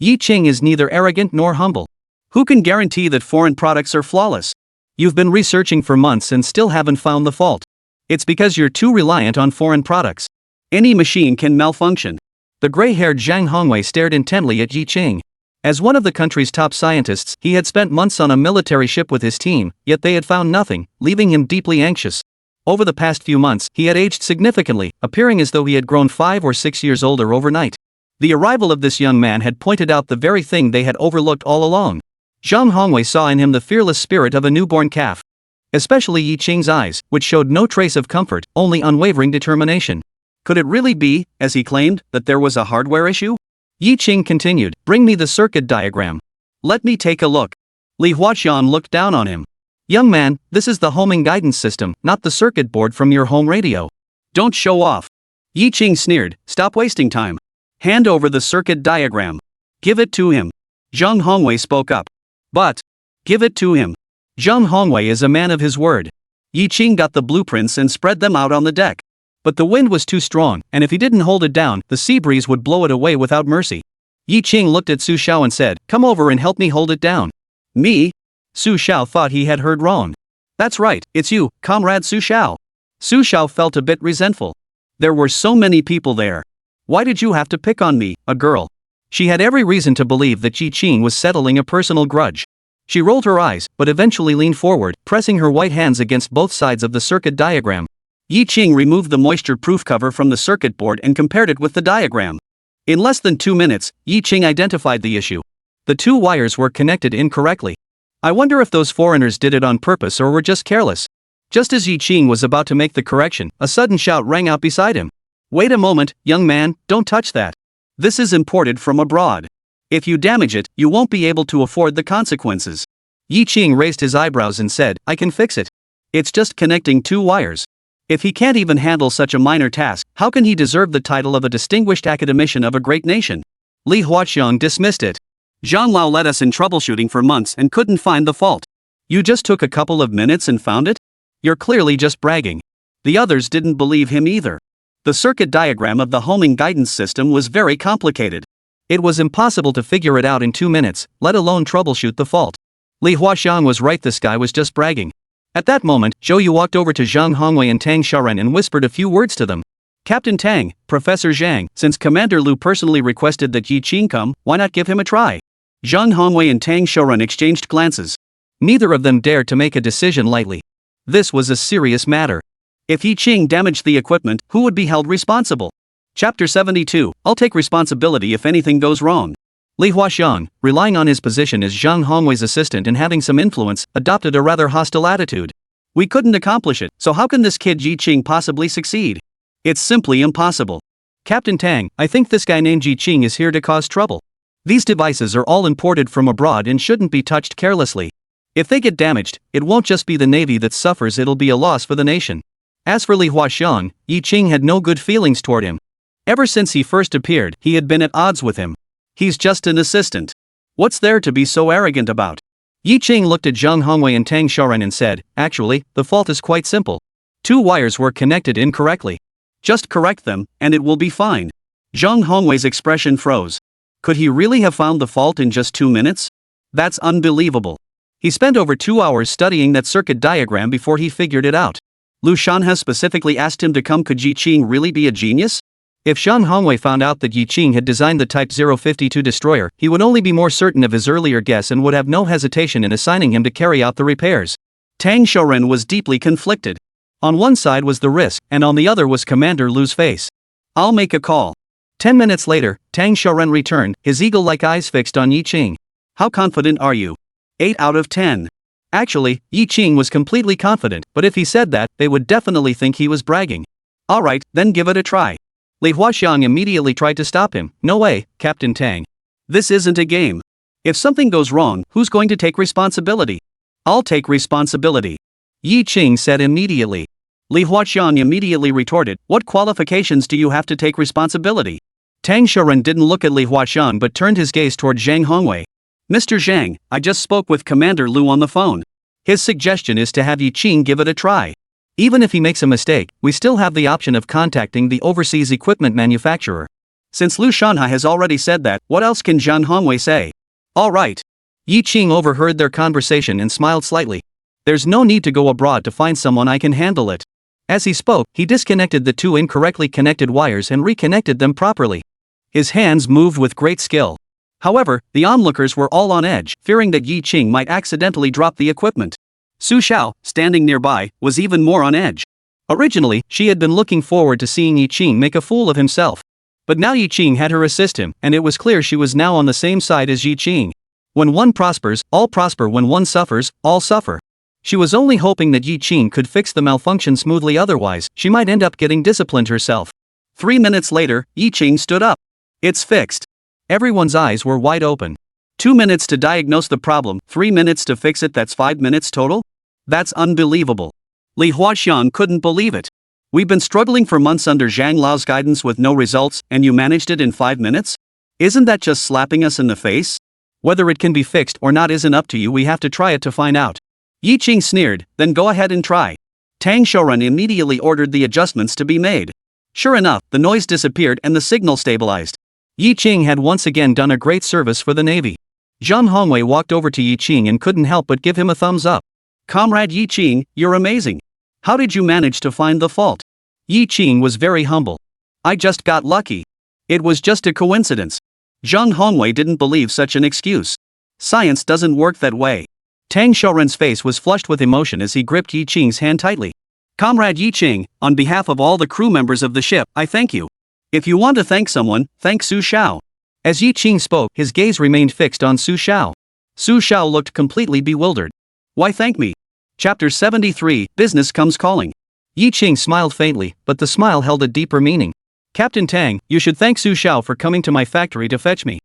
Yi Cheng is neither arrogant nor humble. Who can guarantee that foreign products are flawless? You've been researching for months and still haven't found the fault. It's because you're too reliant on foreign products. Any machine can malfunction. The gray-haired Zhang Hongwei stared intently at Yi Cheng. As one of the country's top scientists, he had spent months on a military ship with his team, yet they had found nothing, leaving him deeply anxious. Over the past few months, he had aged significantly, appearing as though he had grown 5 or 6 years older overnight. The arrival of this young man had pointed out the very thing they had overlooked all along. Zhang Hongwei saw in him the fearless spirit of a newborn calf. Especially Yi Cheng's eyes, which showed no trace of comfort, only unwavering determination. Could it really be, as he claimed, that there was a hardware issue? Yi Cheng continued, bring me the circuit diagram. Let me take a look. Li Huaxian looked down on him. Young man, this is the homing guidance system, not the circuit board from your home radio. Don't show off. Yi Cheng sneered, stop wasting time. Hand over the circuit diagram. Give it to him. Zhang Hongwei spoke up. But, give it to him. Zhang Hongwei is a man of his word. Yi Cheng got the blueprints and spread them out on the deck. But the wind was too strong, and if he didn't hold it down, the sea breeze would blow it away without mercy. Yi Qing looked at Su Xiao and said, "Come over and help me hold it down." "Me?" Su Xiao thought he had heard wrong. "That's right, it's you, comrade Su Xiao." Su Xiao felt a bit resentful. There were so many people there. Why did you have to pick on me, a girl? She had every reason to believe that Yi Qing was settling a personal grudge. She rolled her eyes, but eventually leaned forward, pressing her white hands against both sides of the circuit diagram. Yi Qing removed the moisture-proof cover from the circuit board and compared it with the diagram. In less than 2 minutes, Yi Qing identified the issue. The two wires were connected incorrectly. I wonder if those foreigners did it on purpose or were just careless. Just as Yi Qing was about to make the correction, a sudden shout rang out beside him. "Wait a moment, young man, don't touch that. This is imported from abroad. If you damage it, you won't be able to afford the consequences." Yi Qing raised his eyebrows and said, "I can fix it. It's just connecting two wires." If he can't even handle such a minor task, how can he deserve the title of a distinguished academician of a great nation? Li Huaxiang dismissed it. "Zhang Lao led us in troubleshooting for months and couldn't find the fault. You just took a couple of minutes and found it? You're clearly just bragging." The others didn't believe him either. The circuit diagram of the homing guidance system was very complicated. It was impossible to figure it out in 2 minutes, let alone troubleshoot the fault. Li Huaxiang was right, this guy was just bragging. At that moment, Zhou Yu walked over to Zhang Hongwei and Tang Xiaoren and whispered a few words to them. "Captain Tang, Professor Zhang, since Commander Lu personally requested that Yi Qing come, why not give him a try?" Zhang Hongwei and Tang Xiaoren exchanged glances. Neither of them dared to make a decision lightly. This was a serious matter. If Yi Qing damaged the equipment, who would be held responsible? Chapter 72, I'll take responsibility if anything goes wrong. Li Huaxiang, relying on his position as Zhang Hongwei's assistant and having some influence, adopted a rather hostile attitude. "We couldn't accomplish it, so how can this kid Yi Qing possibly succeed? It's simply impossible. Captain Tang, I think this guy named Yi Qing is here to cause trouble. These devices are all imported from abroad and shouldn't be touched carelessly. If they get damaged, it won't just be the Navy that suffers, it'll be a loss for the nation." As for Li Huaxiang, Yi Qing had no good feelings toward him. Ever since he first appeared, he had been at odds with him. He's just an assistant. What's there to be so arrogant about? Yi Qing looked at Zhang Hongwei and Tang Xiaoren and said, "Actually, the fault is quite simple. 2 wires were connected incorrectly. Just correct them, and it will be fine." Zhang Hongwei's expression froze. Could he really have found the fault in just 2 minutes? That's unbelievable. He spent over 2 hours studying that circuit diagram before he figured it out. Lu Shanhe specifically asked him to come. Could Yi Qing really be a genius? If Zhang Hongwei found out that Yi Qing had designed the Type 052 destroyer, he would only be more certain of his earlier guess and would have no hesitation in assigning him to carry out the repairs. Tang Xiaoren was deeply conflicted. On one side was the risk, and on the other was Commander Lu's face. "I'll make a call." 10 minutes later, Tang Xiaoren returned, his eagle-like eyes fixed on Yi Qing. "How confident are you?" 8 out of 10. Actually, Yi Qing was completely confident, but if he said that, they would definitely think he was bragging. "Alright, then give it a try." Li Huaxiang immediately tried to stop him. "No way, Captain Tang. This isn't a game. If something goes wrong, who's going to take responsibility?" "I'll take responsibility," Yi Qing said immediately. Li Huaxiang immediately retorted, "What qualifications do you have to take responsibility?" Tang Xiaoren didn't look at Li Huaxiang but turned his gaze toward Zhang Hongwei. "Mr. Zhang, I just spoke with Commander Lu on the phone. His suggestion is to have Yi Qing give it a try. Even if he makes a mistake, we still have the option of contacting the overseas equipment manufacturer. Since Lu Shanhe has already said that, what else can Zhang Hongwei say?" "All right." Yi Qing overheard their conversation and smiled slightly. "There's no need to go abroad to find someone, I can handle it." As he spoke, he disconnected the 2 incorrectly connected wires and reconnected them properly. His hands moved with great skill. However, the onlookers were all on edge, fearing that Yi Qing might accidentally drop the equipment. Su Xiao, standing nearby, was even more on edge. Originally, she had been looking forward to seeing Yi Qing make a fool of himself. But now Yi Qing had her assist him, and it was clear she was now on the same side as Yi Qing. When one prospers, all prosper. When one suffers, all suffer. She was only hoping that Yi Qing could fix the malfunction smoothly, otherwise, she might end up getting disciplined herself. 3 minutes later, Yi Qing stood up. "It's fixed." Everyone's eyes were wide open. 2 minutes to diagnose the problem, 3 minutes to fix it, that's 5 minutes total? That's unbelievable. Li Huaxiang couldn't believe it. "We've been struggling for months under Zhang Lao's guidance with no results, and you managed it in 5 minutes? Isn't that just slapping us in the face? Whether it can be fixed or not isn't up to you, we have to try it to find out." Yi Qing sneered, "Then go ahead and try. Tang Shouran immediately ordered the adjustments to be made. Sure enough, the noise disappeared and the signal stabilized. Yi Qing had once again done a great service for the Navy. Zhang Hongwei walked over to Yi Qing and couldn't help but give him a thumbs up. Comrade Yi Qing, you're amazing. How did you manage to find the fault? Yi Qing was very humble. I just got lucky. It was just a coincidence. Zhang Hongwei didn't believe such an excuse. Science doesn't work that way. Tang Shouran's face was flushed with emotion as he gripped Yi Qing's hand tightly. Comrade Yi Qing, on behalf of all the crew members of the ship, I thank you. If you want to thank someone, thank Su Xiao. As Yi Qing spoke, his gaze remained fixed on Su Xiao. Su Xiao looked completely bewildered. Why thank me? Chapter 73, Business Comes Calling. Yi Qing smiled faintly, but the smile held a deeper meaning. Captain Tang, you should thank Su Xiao for coming to my factory to fetch me.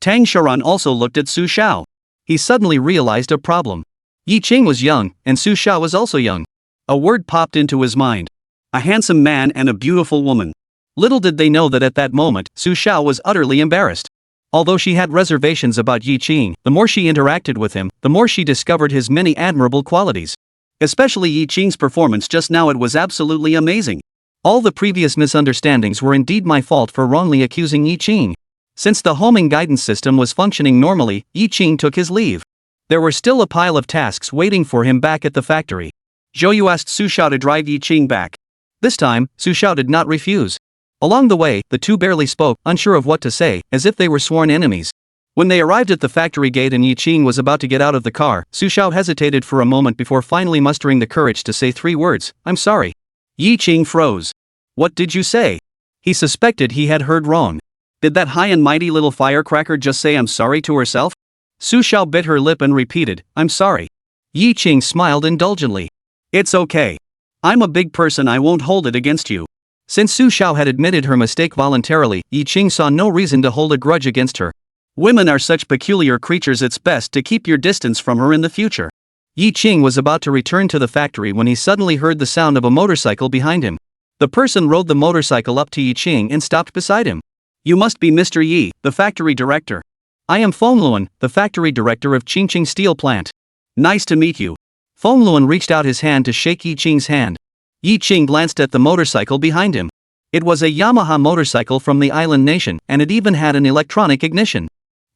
Tang Shouran also looked at Su Xiao. He suddenly realized a problem. Yi Qing was young, and Su Xiao was also young. A word popped into his mind. A handsome man and a beautiful woman. Little did they know that at that moment, Su Xiao was utterly embarrassed. Although she had reservations about Yi Qing, the more she interacted with him, the more she discovered his many admirable qualities. Especially Yi Qing's performance just now, it was absolutely amazing. All the previous misunderstandings were indeed my fault for wrongly accusing Yi Qing. Since the homing guidance system was functioning normally, Yi Qing took his leave. There were still a pile of tasks waiting for him back at the factory. Zhou asked Su Xiao to drive Yi Qing back. This time, Su Xiao did not refuse. Along the way, the two barely spoke, unsure of what to say, as if they were sworn enemies. When they arrived at the factory gate and Yi Qing was about to get out of the car, Su Xiao hesitated for a moment before finally mustering the courage to say 3 words, I'm sorry. Yi Qing froze. What did you say? He suspected he had heard wrong. Did that high and mighty little firecracker just say I'm sorry to herself? Su Xiao bit her lip and repeated, I'm sorry. Yi Qing smiled indulgently. It's okay. I'm a big person, I won't hold it against you. Since Su Xiao had admitted her mistake voluntarily, Yi Qing saw no reason to hold a grudge against her. Women are such peculiar creatures, it's best to keep your distance from her in the future. Yi Qing was about to return to the factory when he suddenly heard the sound of a motorcycle behind him. The person rode the motorcycle up to Yi Qing and stopped beside him. You must be Mr. Yi, the factory director. I am Feng Luan, the factory director of Qingqing Steel Plant. Nice to meet you. Feng Luan reached out his hand to shake Yi Qing's hand. Yi Qing glanced at the motorcycle behind him. It was a Yamaha motorcycle from the island nation, and it even had an electronic ignition.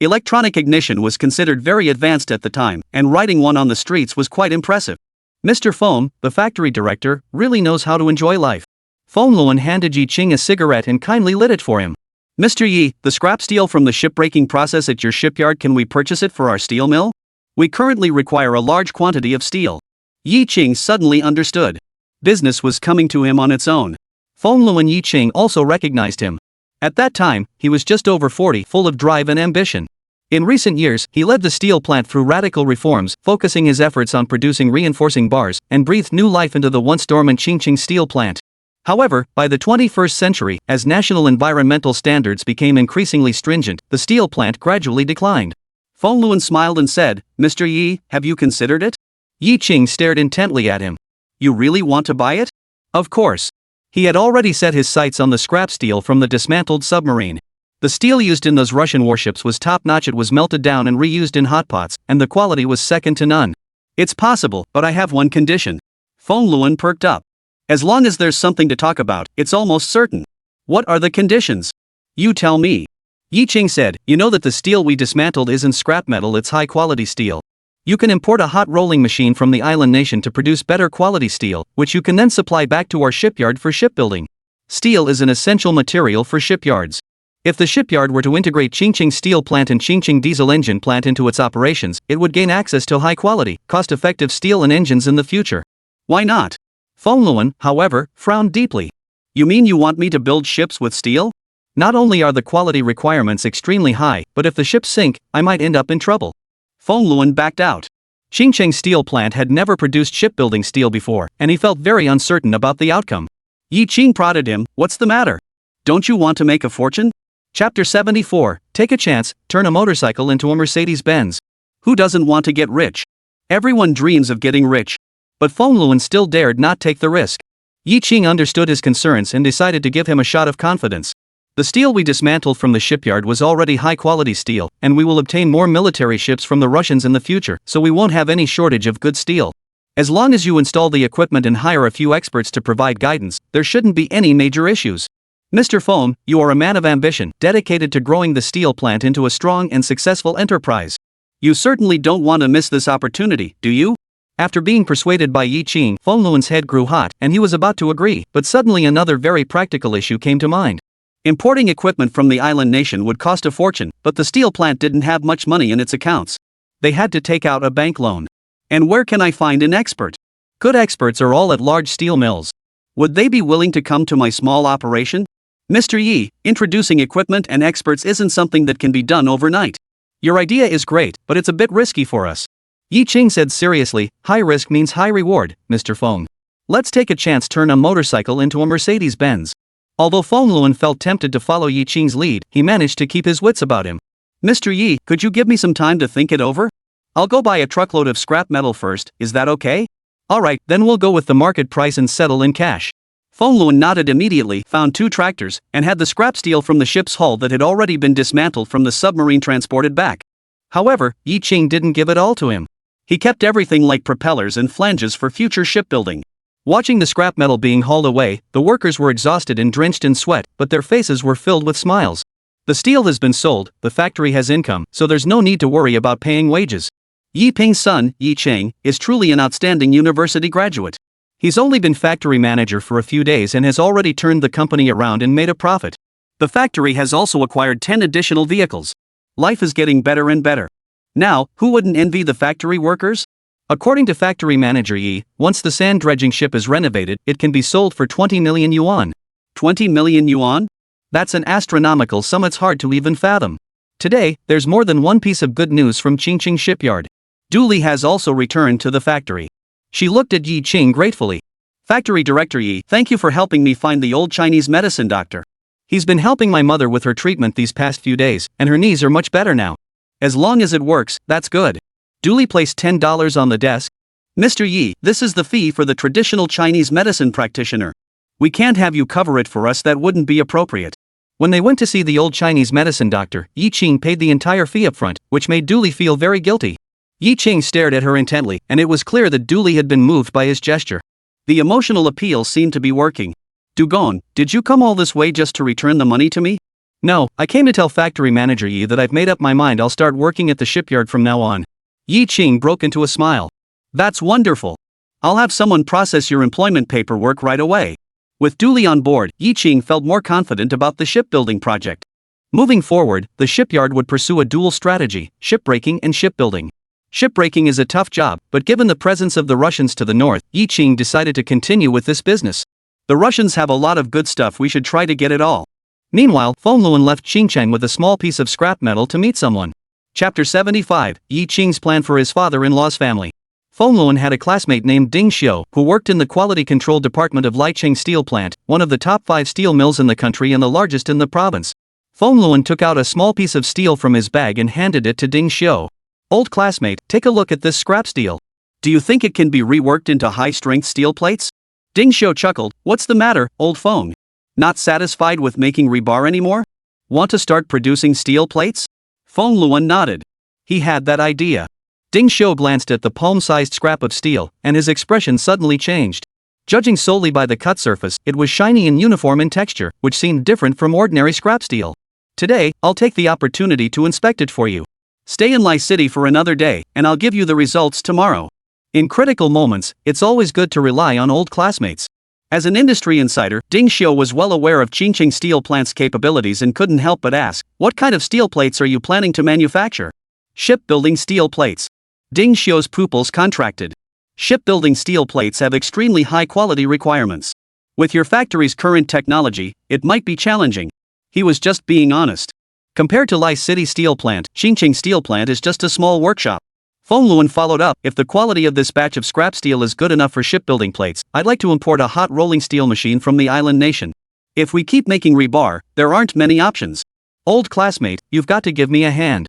Electronic ignition was considered very advanced at the time, and riding one on the streets was quite impressive. Mr. Feng, the factory director, really knows how to enjoy life. Feng Luan handed Yi Qing a cigarette and kindly lit it for him. Mr. Yi, the scrap steel from the shipbreaking process at your shipyard, can we purchase it for our steel mill? We currently require a large quantity of steel. Yi Qing suddenly understood. Business was coming to him on its own. Feng Luan Yi Qing also recognized him. At that time, he was just over 40, full of drive and ambition. In recent years, he led the steel plant through radical reforms, focusing his efforts on producing reinforcing bars, and breathed new life into the once dormant Qingqing Steel Plant. However, by the 21st century, as national environmental standards became increasingly stringent, the steel plant gradually declined. Feng Luan smiled and said, Mr. Yi, have you considered it? Yi Qing stared intently at him. You really want to buy it? Of course. He had already set his sights on the scrap steel from the dismantled submarine. The steel used in those Russian warships was top-notch. It was melted down and reused in hotpots, and the quality was second to none. It's possible, but I have one condition. Feng Luan perked up. As long as there's something to talk about, it's almost certain. What are the conditions? You tell me. Yi Qing said, you know that the steel we dismantled isn't scrap metal, it's high-quality steel. You can import a hot rolling machine from the island nation to produce better quality steel, which you can then supply back to our shipyard for shipbuilding. Steel is an essential material for shipyards. If the shipyard were to integrate Qingqing Steel Plant and Qingqing Diesel Engine Plant into its operations, it would gain access to high-quality, cost-effective steel and engines in the future. Why not? Feng Luan, however, frowned deeply. You mean you want me to build ships with steel? Not only are the quality requirements extremely high, but if the ships sink, I might end up in trouble. Feng Luan backed out. Qingqing Steel Plant had never produced shipbuilding steel before, and he felt very uncertain about the outcome. Yi Qing prodded him, what's the matter? Don't you want to make a fortune? Chapter 74, Take a Chance, Turn a Motorcycle into a Mercedes-Benz. Who doesn't want to get rich? Everyone dreams of getting rich. But Feng Luan still dared not take the risk. Yi Qing understood his concerns and decided to give him a shot of confidence. The steel we dismantled from the shipyard was already high-quality steel, and we will obtain more military ships from the Russians in the future, so we won't have any shortage of good steel. As long as you install the equipment and hire a few experts to provide guidance, there shouldn't be any major issues. Mr. Fong, you are a man of ambition, dedicated to growing the steel plant into a strong and successful enterprise. You certainly don't want to miss this opportunity, do you? After being persuaded by Yi Qing, Feng Luan's head grew hot, and he was about to agree, but suddenly another very practical issue came to mind. Importing equipment from the island nation would cost a fortune, but the steel plant didn't have much money in its accounts. They had to take out a bank loan. And where can I find an expert? Good experts are all at large steel mills. Would they be willing to come to my small operation? Mr. Yi, introducing equipment and experts isn't something that can be done overnight. Your idea is great, but it's a bit risky for us. Yi Qing said seriously, high risk means high reward, Mr. Fong. Let's take a chance turn a motorcycle into a Mercedes-Benz. Although Feng Luan felt tempted to follow Yi Qing's lead, he managed to keep his wits about him. Mr. Yi, could you give me some time to think it over? I'll go buy a truckload of scrap metal first, is that okay? Alright, then we'll go with the market price and settle in cash. Feng Luan nodded immediately, found 2 tractors, and had the scrap steel from the ship's hull that had already been dismantled from the submarine transported back. However, Yi Qing didn't give it all to him. He kept everything like propellers and flanges for future shipbuilding. Watching the scrap metal being hauled away, the workers were exhausted and drenched in sweat, but their faces were filled with smiles. The steel has been sold, the factory has income, so there's no need to worry about paying wages. Yi Ping's son, Yi Qing, is truly an outstanding university graduate. He's only been factory manager for a few days and has already turned the company around and made a profit. The factory has also acquired 10 additional vehicles. Life is getting better and better. Now, who wouldn't envy the factory workers? According to factory manager Yi, once the sand dredging ship is renovated, it can be sold for 20 million yuan. 20 million yuan? That's an astronomical sum it's hard to even fathom. Today, there's more than one piece of good news from Qingqing shipyard. Dooley has also returned to the factory. She looked at Yi Qing gratefully. Factory director Yi, thank you for helping me find the old Chinese medicine doctor. He's been helping my mother with her treatment these past few days, and her knees are much better now. As long as it works, that's good. Dooley placed $10 on the desk. Mr. Yi, this is the fee for the traditional Chinese medicine practitioner. We can't have you cover it for us, that wouldn't be appropriate. When they went to see the old Chinese medicine doctor, Yi Qing paid the entire fee up front, which made Dooley feel very guilty. Yi Qing stared at her intently, and it was clear that Dooley had been moved by his gesture. The emotional appeal seemed to be working. Dugon, did you come all this way just to return the money to me? No, I came to tell factory manager Yi that I've made up my mind I'll start working at the shipyard from now on. Yi Qing broke into a smile. That's wonderful. I'll have someone process your employment paperwork right away. With Dooley on board, Yi Qing felt more confident about the shipbuilding project. Moving forward, the shipyard would pursue a dual strategy, shipbreaking and shipbuilding. Shipbreaking is a tough job, but given the presence of the Russians to the north, Yi Qing decided to continue with this business. The Russians have a lot of good stuff, we should try to get it all. Meanwhile, Feng Luan left Xinjiang with a small piece of scrap metal to meet someone. Chapter 75, Yi Qing's plan for his father-in-law's family. Feng Luan had a classmate named Ding Xiu, who worked in the quality control department of Licheng Steel Plant, one of the top 5 steel mills in the country and the largest in the province. Feng Luan took out a small piece of steel from his bag and handed it to Ding Xiu. Old classmate, take a look at this scrap steel. Do you think it can be reworked into high-strength steel plates? Ding Xiu chuckled, what's the matter, old Feng? Not satisfied with making rebar anymore? Want to start producing steel plates? Feng Luan nodded. He had that idea. Ding Xiu glanced at the palm-sized scrap of steel, and his expression suddenly changed. Judging solely by the cut surface, it was shiny and uniform in texture, which seemed different from ordinary scrap steel. Today, I'll take the opportunity to inspect it for you. Stay in Lai City for another day, and I'll give you the results tomorrow. In critical moments, it's always good to rely on old classmates. As an industry insider, Ding Xiu was well aware of Qingqing Steel Plant's capabilities and couldn't help but ask, what kind of steel plates are you planning to manufacture? Shipbuilding steel plates. Ding Xiu's pupils contracted. Shipbuilding steel plates have extremely high quality requirements. With your factory's current technology, it might be challenging. He was just being honest. Compared to Lai City Steel Plant, Qingqing Steel Plant is just a small workshop. Feng Luan followed up, if the quality of this batch of scrap steel is good enough for shipbuilding plates, I'd like to import a hot rolling steel machine from the island nation. If we keep making rebar, there aren't many options. Old classmate, you've got to give me a hand.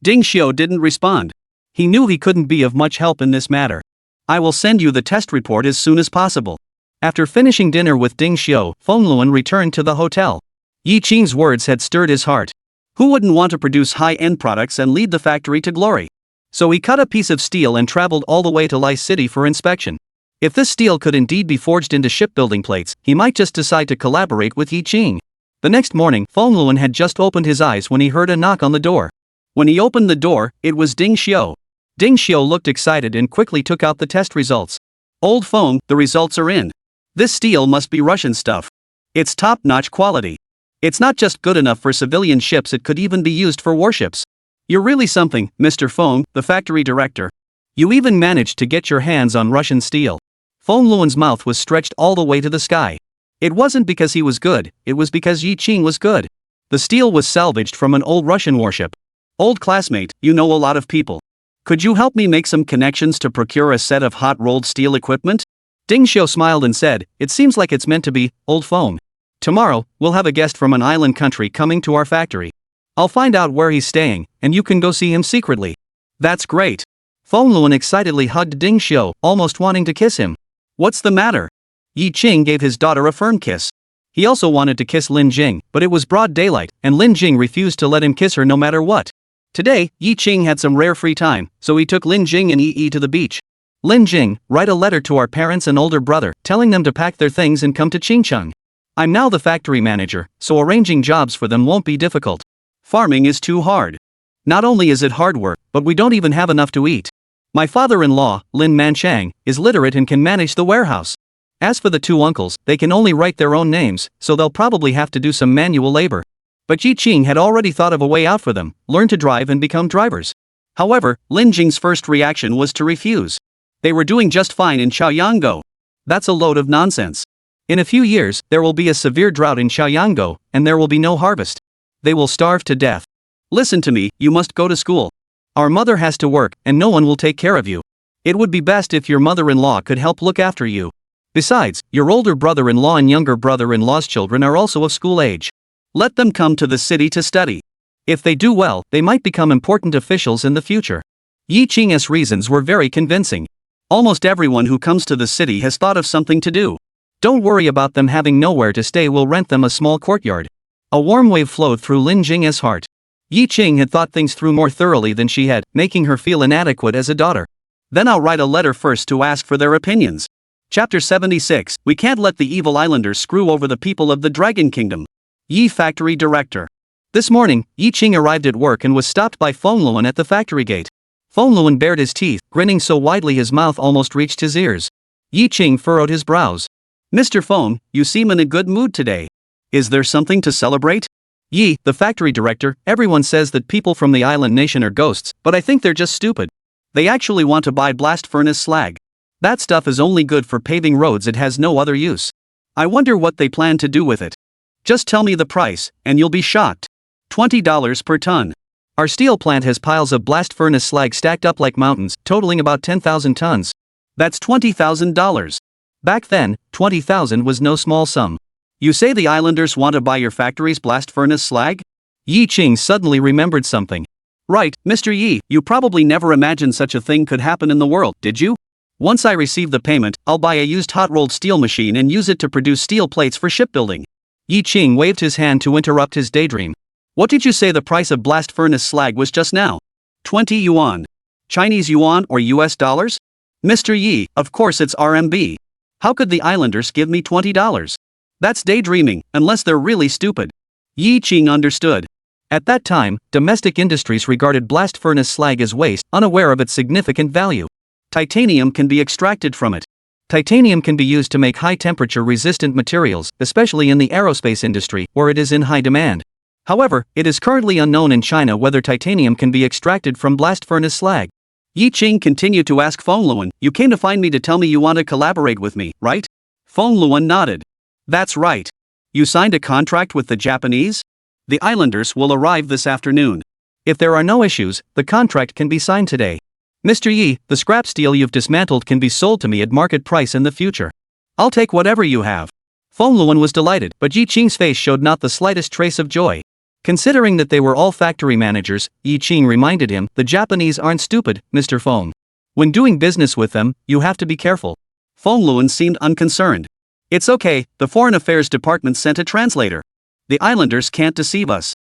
Ding Xiu didn't respond. He knew he couldn't be of much help in this matter. I will send you the test report as soon as possible. After finishing dinner with Ding Xiu, Feng Luan returned to the hotel. Yi Qing's words had stirred his heart. Who wouldn't want to produce high-end products and lead the factory to glory? So he cut a piece of steel and traveled all the way to Lai City for inspection. If this steel could indeed be forged into shipbuilding plates, he might just decide to collaborate with Yi Qing. The next morning, Feng Luan had just opened his eyes when he heard a knock on the door. When he opened the door, it was Ding Xiu. Ding Xiu looked excited and quickly took out the test results. Old Feng, the results are in. This steel must be Russian stuff. It's top-notch quality. It's not just good enough for civilian ships, it could even be used for warships. You're really something, Mr. Feng, the factory director. You even managed to get your hands on Russian steel. Feng Luan's mouth was stretched all the way to the sky. It wasn't because he was good, it was because Yi Qing was good. The steel was salvaged from an old Russian warship. Old classmate, you know a lot of people. Could you help me make some connections to procure a set of hot-rolled steel equipment? Ding Xiu smiled and said, it seems like it's meant to be, Old Feng. Tomorrow, we'll have a guest from an island country coming to our factory. I'll find out where he's staying, and you can go see him secretly. That's great. Feng Luan excitedly hugged Ding Xiu, almost wanting to kiss him. What's the matter? Yi Qing gave his daughter a firm kiss. He also wanted to kiss Lin Jing, but it was broad daylight, and Lin Jing refused to let him kiss her no matter what. Today, Yi Qing had some rare free time, so he took Lin Jing and Yi to the beach. Lin Jing, write a letter to our parents and older brother, telling them to pack their things and come to Qingcheng. I'm now the factory manager, so arranging jobs for them won't be difficult. Farming is too hard. Not only is it hard work, but we don't even have enough to eat. My father-in-law, Lin Manchang, is literate and can manage the warehouse. As for the two uncles, they can only write their own names, so they'll probably have to do some manual labor. But Yi Qing had already thought of a way out for them, learn to drive and become drivers. However, Lin Jing's first reaction was to refuse. They were doing just fine in Chaoyanggo. That's a load of nonsense. In a few years, there will be a severe drought in Chaoyanggo, and there will be no harvest. They will starve to death. Listen to me, you must go to school. Our mother has to work, and no one will take care of you. It would be best if your mother-in-law could help look after you. Besides, your older brother-in-law and younger brother-in-law's children are also of school age. Let them come to the city to study. If they do well, they might become important officials in the future. Yi Qing's reasons were very convincing. Almost everyone who comes to the city has thought of something to do. Don't worry about them having nowhere to stay, we'll rent them a small courtyard. A warm wave flowed through Lin Jing's heart. Yi Qing had thought things through more thoroughly than she had, making her feel inadequate as a daughter. Then I'll write a letter first to ask for their opinions. Chapter 76, We Can't Let the Evil Islanders Screw Over the People of the Dragon Kingdom. Yi Factory Director. This morning, Yi Qing arrived at work and was stopped by Feng Luan at the factory gate. Feng Luan bared his teeth, grinning so widely his mouth almost reached his ears. Yi Qing furrowed his brows. Mr. Feng, you seem in a good mood today. Is there something to celebrate? Yi, the factory director, everyone says that people from the island nation are ghosts, but I think they're just stupid. They actually want to buy blast furnace slag. That stuff is only good for paving roads, it has no other use. I wonder what they plan to do with it. Just tell me the price, and you'll be shocked. $20 per ton. Our steel plant has piles of blast furnace slag stacked up like mountains, totaling about 10,000 tons. That's $20,000. Back then, 20,000 was no small sum. You say the islanders want to buy your factory's blast furnace slag? Yi Qing suddenly remembered something. Right, Mr. Yi, you probably never imagined such a thing could happen in the world, did you? Once I receive the payment, I'll buy a used hot-rolled steel machine and use it to produce steel plates for shipbuilding. Yi Qing waved his hand to interrupt his daydream. What did you say the price of blast furnace slag was just now? 20 yuan. Chinese yuan or US dollars? Mr. Yi, of course it's RMB. How could the islanders give me $20? That's daydreaming, unless they're really stupid. Yi Qing understood. At that time, domestic industries regarded blast furnace slag as waste, unaware of its significant value. Titanium can be extracted from it. Titanium can be used to make high-temperature resistant materials, especially in the aerospace industry, where it is in high demand. However, it is currently unknown in China whether titanium can be extracted from blast furnace slag. Yi Qing continued to ask Feng Luan, you came to find me to tell me you want to collaborate with me, right? Feng Luan nodded. That's right. You signed a contract with the Japanese? The islanders will arrive this afternoon. If there are no issues, the contract can be signed today. Mr. Yi, the scrap steel you've dismantled can be sold to me at market price in the future. I'll take whatever you have. Feng Luan was delighted, but Yi Qing's face showed not the slightest trace of joy. Considering that they were all factory managers, Yi Qing reminded him, the Japanese aren't stupid, Mr. Feng. When doing business with them, you have to be careful. Feng Luan seemed unconcerned. It's okay, the Foreign Affairs Department sent a translator. The islanders can't deceive us.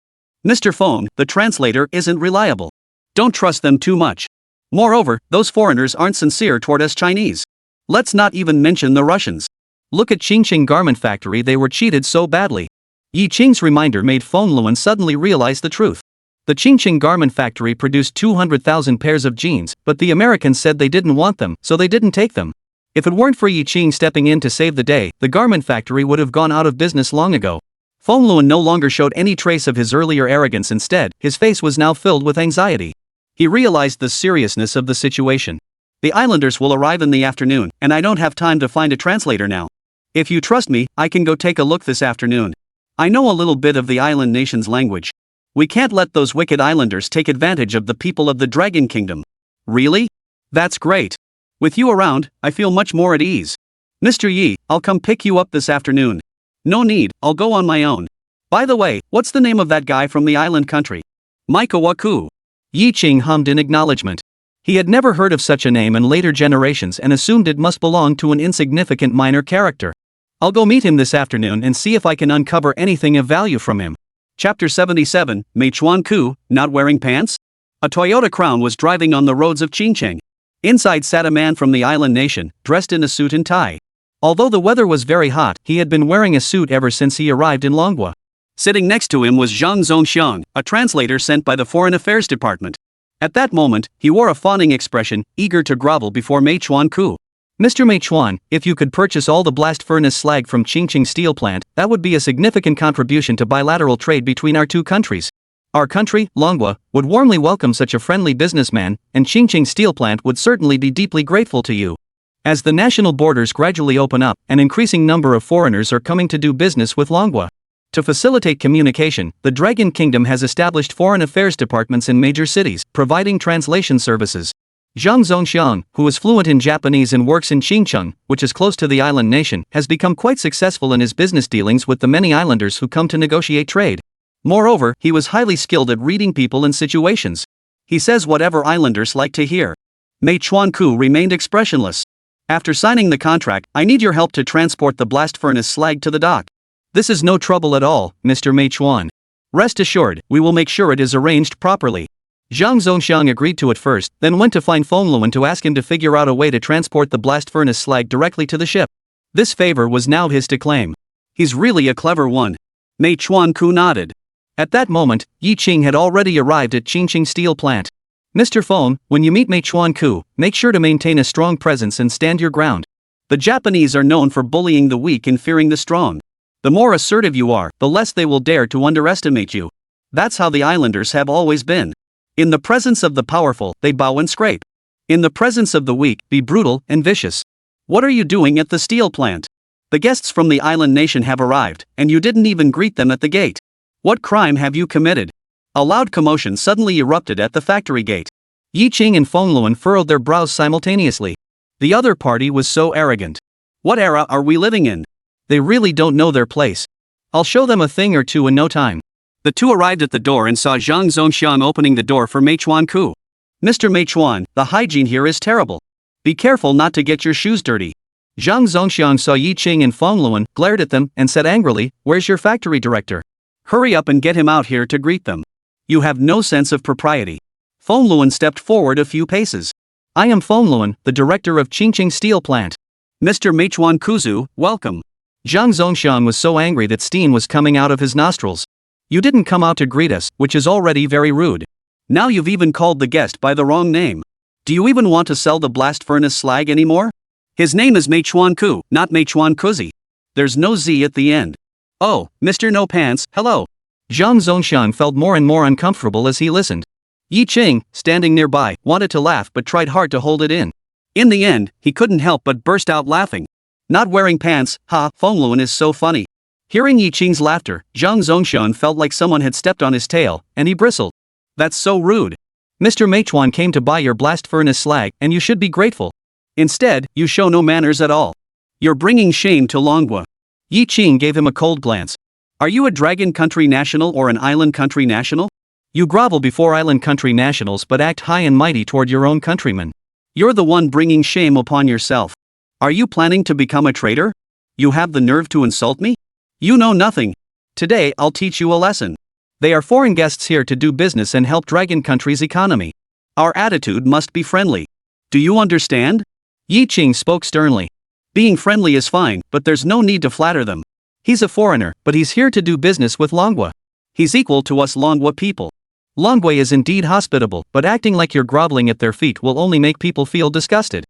Mr. Feng, the translator isn't reliable. Don't trust them too much. Moreover, those foreigners aren't sincere toward us Chinese. Let's not even mention the Russians. Look at Qingqing Garment Factory, they were cheated so badly. Yi Qing's reminder made Feng Luan suddenly realize the truth. The Qingqing Garment Factory produced 200,000 pairs of jeans, but the Americans said they didn't want them, so they didn't take them. If it weren't for Yi Qing stepping in to save the day, the garment factory would have gone out of business long ago. Feng Luan no longer showed any trace of his earlier arrogance, instead, his face was now filled with anxiety. He realized the seriousness of the situation. The islanders will arrive in the afternoon, and I don't have time to find a translator now. If you trust me, I can go take a look this afternoon. I know a little bit of the island nation's language. We can't let those wicked islanders take advantage of the people of the Dragon Kingdom. Really? That's great. With you around, I feel much more at ease. Mr. Yi, I'll come pick you up this afternoon. No need, I'll go on my own. By the way, what's the name of that guy from the island country? Manhwa. Yi Qing hummed in acknowledgement. He had never heard of such a name in later generations and assumed it must belong to an insignificant minor character. I'll go meet him this afternoon and see if I can uncover anything of value from him. Chapter 77, Mei Chuan Ku, Not Wearing Pants? A Toyota Crown was driving on the roads of Qingqing. Inside sat a man from the island nation, dressed in a suit and tie. Although the weather was very hot, he had been wearing a suit ever since he arrived in Manhwa. Sitting next to him was Zhang Zongxiang, a translator sent by the Foreign Affairs Department. At that moment, he wore a fawning expression, eager to grovel before Mei Chuan Ku. Mr. Mei Chuan, if you could purchase all the blast furnace slag from Qingqing steel plant, that would be a significant contribution to bilateral trade between our two countries. Our country, Manhwa, would warmly welcome such a friendly businessman, and Qingqing steel plant would certainly be deeply grateful to you. As the national borders gradually open up, an increasing number of foreigners are coming to do business with Manhwa. To facilitate communication, the Dragon Kingdom has established foreign affairs departments in major cities, providing translation services. Zhang Zongxiang, who is fluent in Japanese and works in Qingcheng, which is close to the island nation, has become quite successful in his business dealings with the many islanders who come to negotiate trade. Moreover, he was highly skilled at reading people and situations. He says whatever islanders like to hear. Mei Chuan Ku remained expressionless. After signing the contract, I need your help to transport the blast furnace slag to the dock. This is no trouble at all, Mr. Mei Chuan. Rest assured, we will make sure it is arranged properly. Zhang Zongxiang agreed to it first, then went to find Feng Luan to ask him to figure out a way to transport the blast furnace slag directly to the ship. This favor was now his to claim. He's really a clever one. Mei Chuan Ku nodded. At that moment, Yi Qing had already arrived at Qingqing steel plant. Mr. Feng, when you meet Mei Chuan Ku, make sure to maintain a strong presence and stand your ground. The Japanese are known for bullying the weak and fearing the strong. The more assertive you are, the less they will dare to underestimate you. That's how the islanders have always been. In the presence of the powerful, they bow and scrape. In the presence of the weak, be brutal and vicious. What are you doing at the steel plant? The guests from the island nation have arrived, and you didn't even greet them at the gate. What crime have you committed? A loud commotion suddenly erupted at the factory gate. Yi Qing and Feng Luan furrowed their brows simultaneously. The other party was so arrogant. What era are we living in? They really don't know their place. I'll show them a thing or two in no time. The two arrived at the door and saw Zhang Zongxiang opening the door for Mei Chuan Ku. Mr. Mei Chuan, the hygiene here is terrible. Be careful not to get your shoes dirty. Zhang Zongxiang saw Yi Qing and Feng Luan, glared at them, and said angrily, "Where's your factory director? Hurry up and get him out here to greet them. You have no sense of propriety." Feng Luan stepped forward a few paces. "I am Feng Luan, the director of Qingqing steel plant. Mr. Mei Chuan Kuzu, welcome." Zhang Zongxiang was so angry that steam was coming out of his nostrils. "You didn't come out to greet us, which is already very rude. Now you've even called the guest by the wrong name. Do you even want to sell the blast furnace slag anymore? His name is Mei Chuan Ku, not Mei Chuan Kuzi. There's no Z at the end. Oh, Mr. No Pants, hello." Zhang Zongxiang felt more and more uncomfortable as he listened. Yi Qing, standing nearby, wanted to laugh but tried hard to hold it in. In the end, he couldn't help but burst out laughing. "Not wearing pants, ha, Feng Luan is so funny." Hearing Yi Qing's laughter, Zhang Zongxiang felt like someone had stepped on his tail, and he bristled. "That's so rude. Mr. Mei Chuan came to buy your blast furnace slag, and you should be grateful. Instead, you show no manners at all. You're bringing shame to Manhwa." Yi Qing gave him a cold glance. "Are you a dragon country national or an island country national? You grovel before island country nationals but act high and mighty toward your own countrymen. You're the one bringing shame upon yourself. Are you planning to become a traitor? You have the nerve to insult me? You know nothing. Today I'll teach you a lesson. They are foreign guests here to do business and help Dragon Country's economy. Our attitude must be friendly. Do you understand? Yi Qing spoke sternly. Being friendly is fine, but there's no need to flatter them. He's a foreigner, but he's here to do business with Longwa. He's equal to us Longwa people. Longwa is indeed hospitable, but acting like you're groveling at their feet will only make people feel disgusted.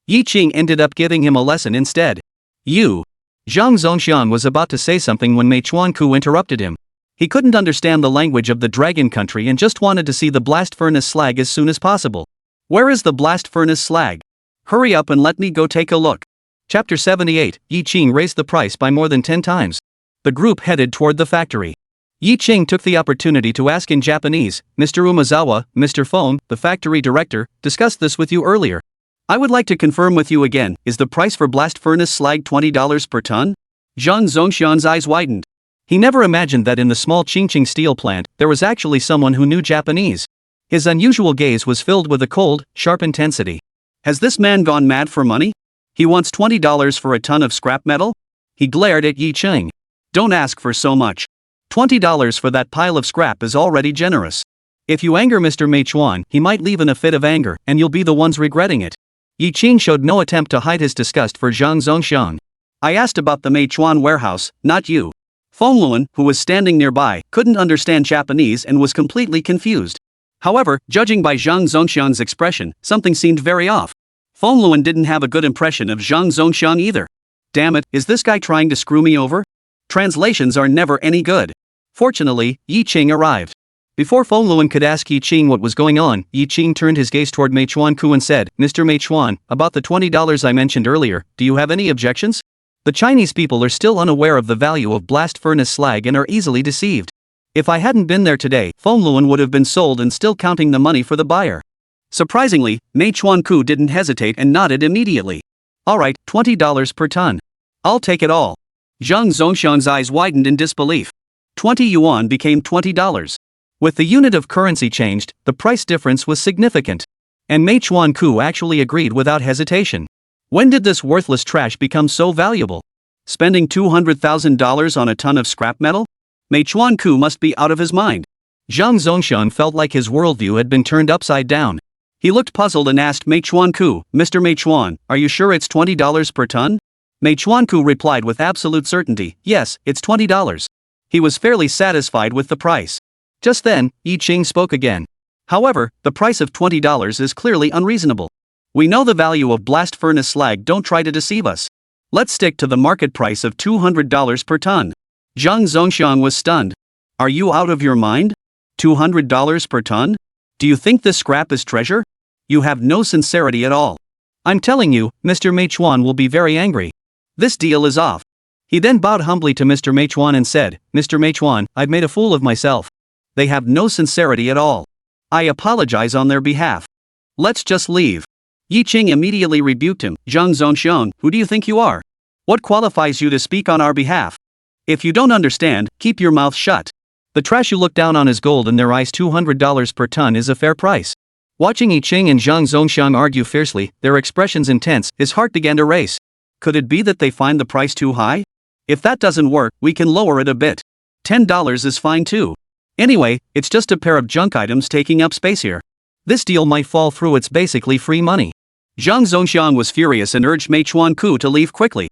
Yi Qing ended up giving him a lesson instead. You. Zhang Zongxian was about to say something when Mei Chuanku interrupted him. He couldn't understand the language of the dragon country and just wanted to see the blast furnace slag as soon as possible. Where is the blast furnace slag? Hurry up and let me go take a look. Chapter 78, Yi Qing raised the price by more than 10 times. The group headed toward the factory. Yi Qing took the opportunity to ask in Japanese, Mr. Umazawa, Mr. Fone, the factory director, discussed this with you earlier. I would like to confirm with you again, is the price for blast furnace slag $20 per ton? Zhang Zongxian's eyes widened. He never imagined that in the small Qingqing steel plant, there was actually someone who knew Japanese. His unusual gaze was filled with a cold, sharp intensity. Has this man gone mad for money? He wants $20 for a ton of scrap metal? He glared at Yi Qing. Don't ask for so much. $20 for that pile of scrap is already generous. If you anger Mr. Meichuan, he might leave in a fit of anger, and you'll be the ones regretting it. Yi Qing showed no attempt to hide his disgust for Zhang Zongxian. I asked about the Meichuan warehouse, not you. Feng Luan, who was standing nearby, couldn't understand Japanese and was completely confused. However, judging by Zhang Zongxian's expression, something seemed very off. Feng Luan didn't have a good impression of Zhang Zongxian either. Damn it, is this guy trying to screw me over? Translations are never any good. Fortunately, Yi Qing arrived. Before Feng Luan could ask Yi Qing what was going on, Yi Qing turned his gaze toward Mei Chuan Ku and said, Mr. Mei Chuan, about the $20 I mentioned earlier, do you have any objections? The Chinese people are still unaware of the value of blast furnace slag and are easily deceived. If I hadn't been there today, Feng Luan would have been sold and still counting the money for the buyer. Surprisingly, Mei Chuan Ku didn't hesitate and nodded immediately. Alright, $20 per ton. I'll take it all. Zhang Zongxian's eyes widened in disbelief. 20 yuan became $20. With the unit of currency changed, the price difference was significant. And Mei Chuan Ku actually agreed without hesitation. When did this worthless trash become so valuable? Spending $200,000 on a ton of scrap metal? Mei Chuan Ku must be out of his mind. Zhang Zongxian felt like his worldview had been turned upside down. He looked puzzled and asked Mei Chuan Ku, Mr. Mei Chuan, are you sure it's $20 per ton? Mei Chuan Ku replied with absolute certainty, yes, it's $20. He was fairly satisfied with the price. Just then, Yi Qing spoke again. However, the price of $20 is clearly unreasonable. We know the value of blast furnace slag, don't try to deceive us. Let's stick to the market price of $200 per ton. Zhang Zongxian was stunned. Are you out of your mind? $200 per ton? Do you think this scrap is treasure? You have no sincerity at all. I'm telling you, Mr. Meichuan will be very angry. This deal is off. He then bowed humbly to Mr. Meichuan and said, Mr. Meichuan, I've made a fool of myself. They have no sincerity at all. I apologize on their behalf. Let's just leave. Yi Qing immediately rebuked him. Zhang Zongxian, who do you think you are? What qualifies you to speak on our behalf? If you don't understand, keep your mouth shut. The trash you look down on is gold in their eyes. $200 per ton is a fair price. Watching Yi Qing and Zhang Zongxian argue fiercely, their expressions intense, his heart began to race. Could it be that they find the price too high? If that doesn't work, we can lower it a bit. $10 is fine too. Anyway, it's just a pair of junk items taking up space here. This deal might fall through, it's basically free money. Zhang Zongxian was furious and urged Mei Chuan Ku to leave quickly.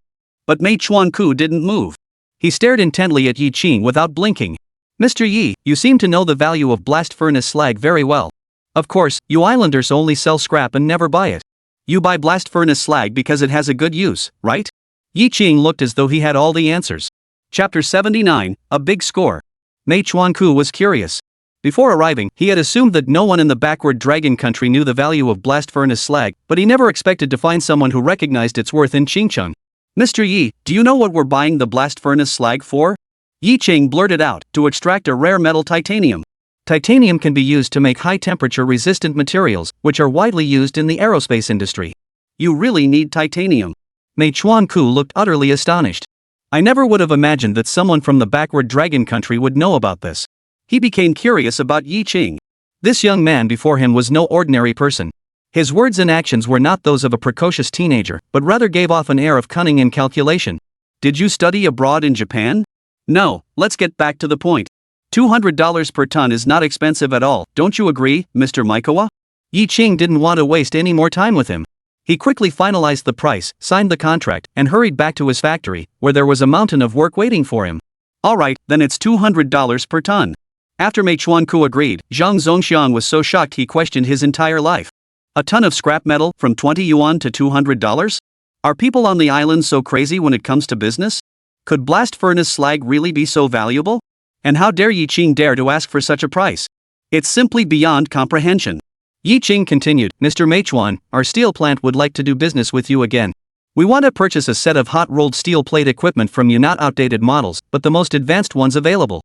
But Mei Chuan Ku didn't move. He stared intently at Yi Qing without blinking. Mr. Yi, you seem to know the value of blast furnace slag very well. Of course, you islanders only sell scrap and never buy it. You buy blast furnace slag because it has a good use, right? Yi Qing looked as though he had all the answers. Chapter 79, A Big Score. Mei Chuan Ku was curious. Before arriving, he had assumed that no one in the backward dragon country knew the value of blast furnace slag, but he never expected to find someone who recognized its worth in Qingcheng. Mr. Yi, do you know what we're buying the blast furnace slag for? Yi Qing blurted out, to extract a rare metal titanium. Titanium can be used to make high-temperature resistant materials, which are widely used in the aerospace industry. You really need titanium. Mei Chuan Ku looked utterly astonished. I never would have imagined that someone from the backward dragon country would know about this. He became curious about Yi Qing. This young man before him was no ordinary person. His words and actions were not those of a precocious teenager, but rather gave off an air of cunning and calculation. Did you study abroad in Japan? No, let's get back to the point. $200 per ton is not expensive at all, don't you agree, Mr. Maikawa? Yi Qing didn't want to waste any more time with him. He quickly finalized the price, signed the contract, and hurried back to his factory, where there was a mountain of work waiting for him. Alright, then it's $200 per ton. After Mei Chuanku agreed, Zhang Zongxiang was so shocked he questioned his entire life. A ton of scrap metal, from 20 yuan to $200? Are people on the island so crazy when it comes to business? Could blast furnace slag really be so valuable? And how dare Yi Qing dare to ask for such a price? It's simply beyond comprehension. Yi Qing continued, Mr. Meichuan, our steel plant would like to do business with you again. We want to purchase a set of hot-rolled steel plate equipment from you, not outdated models, but the most advanced ones available.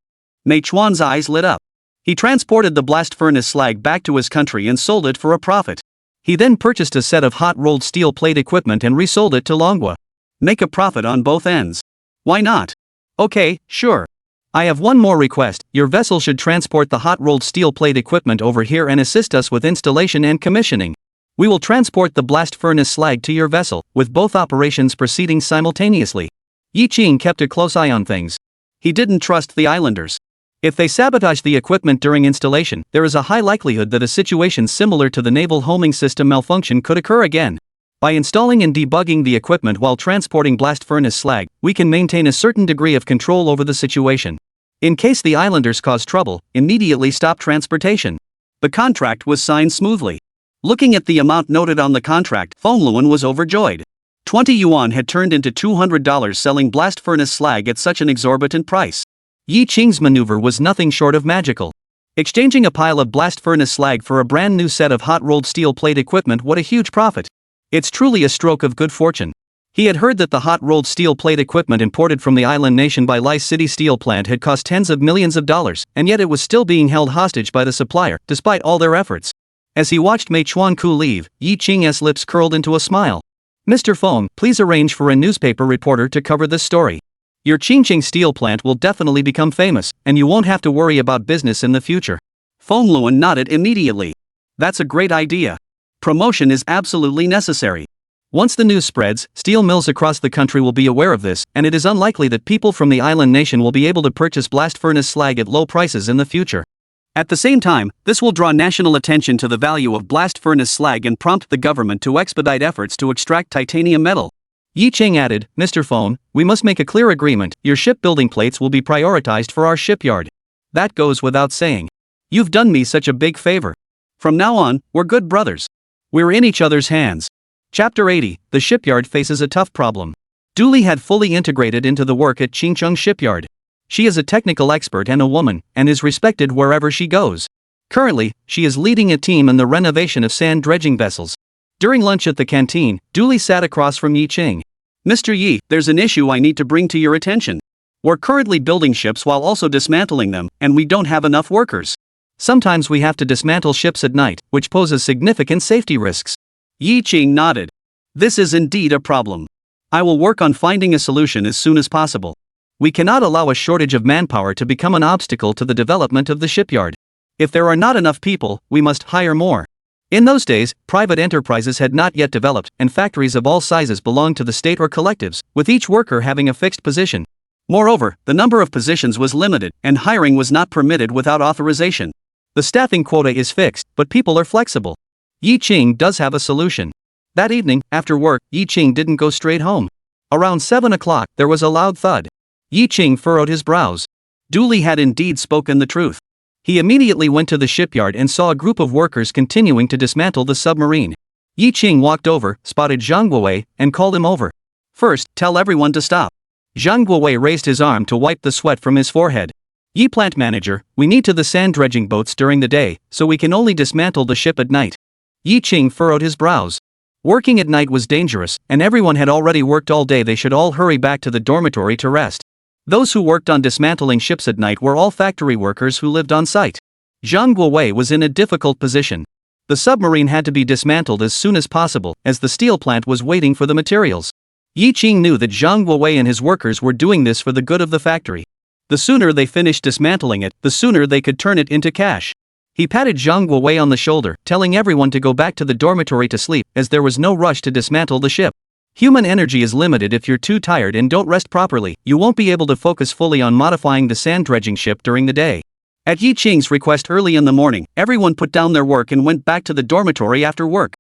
Meichuan's eyes lit up. He transported the blast furnace slag back to his country and sold it for a profit. He then purchased a set of hot-rolled steel plate equipment and resold it to Manhwa. Make a profit on both ends. Why not? Okay, sure. I have one more request. Your vessel should transport the hot-rolled steel plate equipment over here and assist us with installation and commissioning. We will transport the blast furnace slag to your vessel, with both operations proceeding simultaneously. Yi Qing kept a close eye on things. He didn't trust the islanders. If they sabotage the equipment during installation, there is a high likelihood that a situation similar to the naval homing system malfunction could occur again. By installing and debugging the equipment while transporting blast furnace slag, we can maintain a certain degree of control over the situation. In case the islanders cause trouble, immediately stop transportation. The contract was signed smoothly. Looking at the amount noted on the contract, Feng Luan was overjoyed. 20 yuan had turned into $200 selling blast furnace slag at such an exorbitant price. Yi Qing's maneuver was nothing short of magical. Exchanging a pile of blast furnace slag for a brand new set of hot-rolled steel plate equipment, what a huge profit. It's truly a stroke of good fortune. He had heard that the hot-rolled steel plate equipment imported from the island nation by Lai City Steel Plant had cost tens of millions of dollars, and yet it was still being held hostage by the supplier, despite all their efforts. As he watched Mei Chuanku leave, Yi Qing's lips curled into a smile. Mr. Feng, please arrange for a newspaper reporter to cover this story. Your Qingqing steel plant will definitely become famous, and you won't have to worry about business in the future. Feng Luan nodded immediately. That's a great idea. Promotion is absolutely necessary. Once the news spreads, steel mills across the country will be aware of this, and it is unlikely that people from the island nation will be able to purchase blast furnace slag at low prices in the future. At the same time, this will draw national attention to the value of blast furnace slag and prompt the government to expedite efforts to extract titanium metal. Yi Qing added, Mr. Feng, we must make a clear agreement. Your shipbuilding plates will be prioritized for our shipyard. That goes without saying. You've done me such a big favor. From now on, we're good brothers. We're in each other's hands. Chapter 80, The Shipyard Faces a Tough Problem. Dooley had fully integrated into the work at Qingcheng Shipyard. She is a technical expert and a woman, and is respected wherever she goes. Currently, she is leading a team in the renovation of sand dredging vessels. During lunch at the canteen, Dooley sat across from Yi Qing. Mr. Yi, there's an issue I need to bring to your attention. We're currently building ships while also dismantling them, and we don't have enough workers. Sometimes we have to dismantle ships at night, which poses significant safety risks. Yi Qing nodded. This is indeed a problem. I will work on finding a solution as soon as possible. We cannot allow a shortage of manpower to become an obstacle to the development of the shipyard. If there are not enough people, we must hire more. In those days, private enterprises had not yet developed, and factories of all sizes belonged to the state or collectives, with each worker having a fixed position. Moreover, the number of positions was limited, and hiring was not permitted without authorization. The staffing quota is fixed, but people are flexible. Yi Qing does have a solution. That evening, after work, Yi Qing didn't go straight home. Around 7 o'clock, there was a loud thud. Yi Qing furrowed his brows. Dooley had indeed spoken the truth. He immediately went to the shipyard and saw a group of workers continuing to dismantle the submarine. Yi Qing walked over, spotted Zhang Guowei, and called him over. First, tell everyone to stop. Zhang Guowei raised his arm to wipe the sweat from his forehead. Yi plant manager, we need to the sand dredging boats during the day, so we can only dismantle the ship at night. Yi Qing furrowed his brows. Working at night was dangerous, and everyone had already worked all day. They should all hurry back to the dormitory to rest. Those who worked on dismantling ships at night were all factory workers who lived on site. Zhang Guowei was in a difficult position. The submarine had to be dismantled as soon as possible, as the steel plant was waiting for the materials. Yi Qing knew that Zhang Guowei and his workers were doing this for the good of the factory. The sooner they finished dismantling it, the sooner they could turn it into cash. He patted Zhang Guowei on the shoulder, telling everyone to go back to the dormitory to sleep, as there was no rush to dismantle the ship. Human energy is limited. If you're too tired and don't rest properly, you won't be able to focus fully on modifying the sand dredging ship during the day. At Yi Qing's request early in the morning, everyone put down their work and went back to the dormitory after work.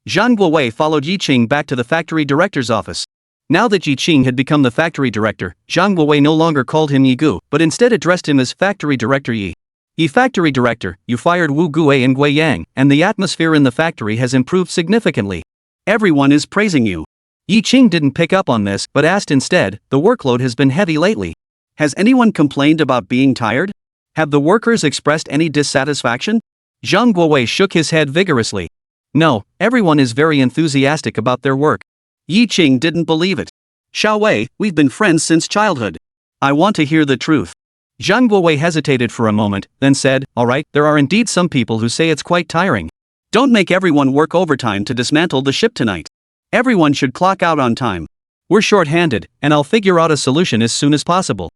Zhang Guowei followed Yi Qing back to the factory director's office. Now that Yi Qing had become the factory director, Zhang Guowei no longer called him Yi Gu, but instead addressed him as factory director Yi. Yi factory director, you fired Wu Guwei and Gui Yang, and the atmosphere in the factory has improved significantly. Everyone is praising you. Yi Qing didn't pick up on this, but asked instead, the workload has been heavy lately. Has anyone complained about being tired? Have the workers expressed any dissatisfaction? Zhang Guowei shook his head vigorously. No, everyone is very enthusiastic about their work. Yi Qing didn't believe it. Xiao Wei, we've been friends since childhood. I want to hear the truth. Zhang Guowei hesitated for a moment, then said, alright, there are indeed some people who say it's quite tiring. Don't make everyone work overtime to dismantle the ship tonight. Everyone should clock out on time. We're short-handed, and I'll figure out a solution as soon as possible.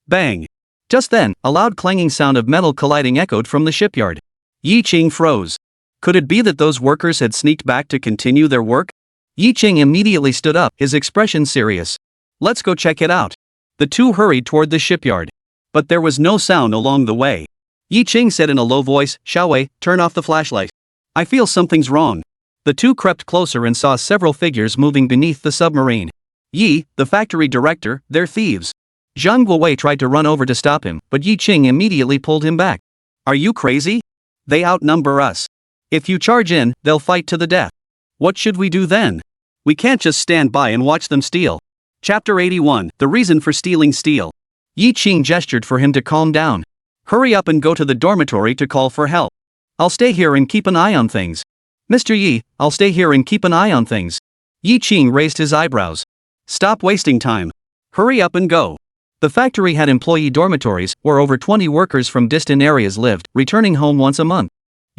Bang! Just then, a loud clanging sound of metal colliding echoed from the shipyard. Yi Qing froze. Could it be that those workers had sneaked back to continue their work? Yi Qing immediately stood up, his expression serious. Let's go check it out. The two hurried toward the shipyard. But there was no sound along the way. Yi Qing said in a low voice, Xiao Wei, turn off the flashlight. I feel something's wrong. The two crept closer and saw several figures moving beneath the submarine. Yi, the factory director, they're thieves. Zhang Guowei tried to run over to stop him, but Yi Qing immediately pulled him back. Are you crazy? They outnumber us. If you charge in, they'll fight to the death. What should we do then? We can't just stand by and watch them steal. Chapter 81, The Reason for Stealing Steel. Yi Qing gestured for him to calm down. Hurry up and go to the dormitory to call for help. I'll stay here and keep an eye on things. Mr. Yi, I'll stay here and keep an eye on things. Yi Qing raised his eyebrows. Stop wasting time. Hurry up and go. The factory had employee dormitories, where over 20 workers from distant areas lived, returning home once a month.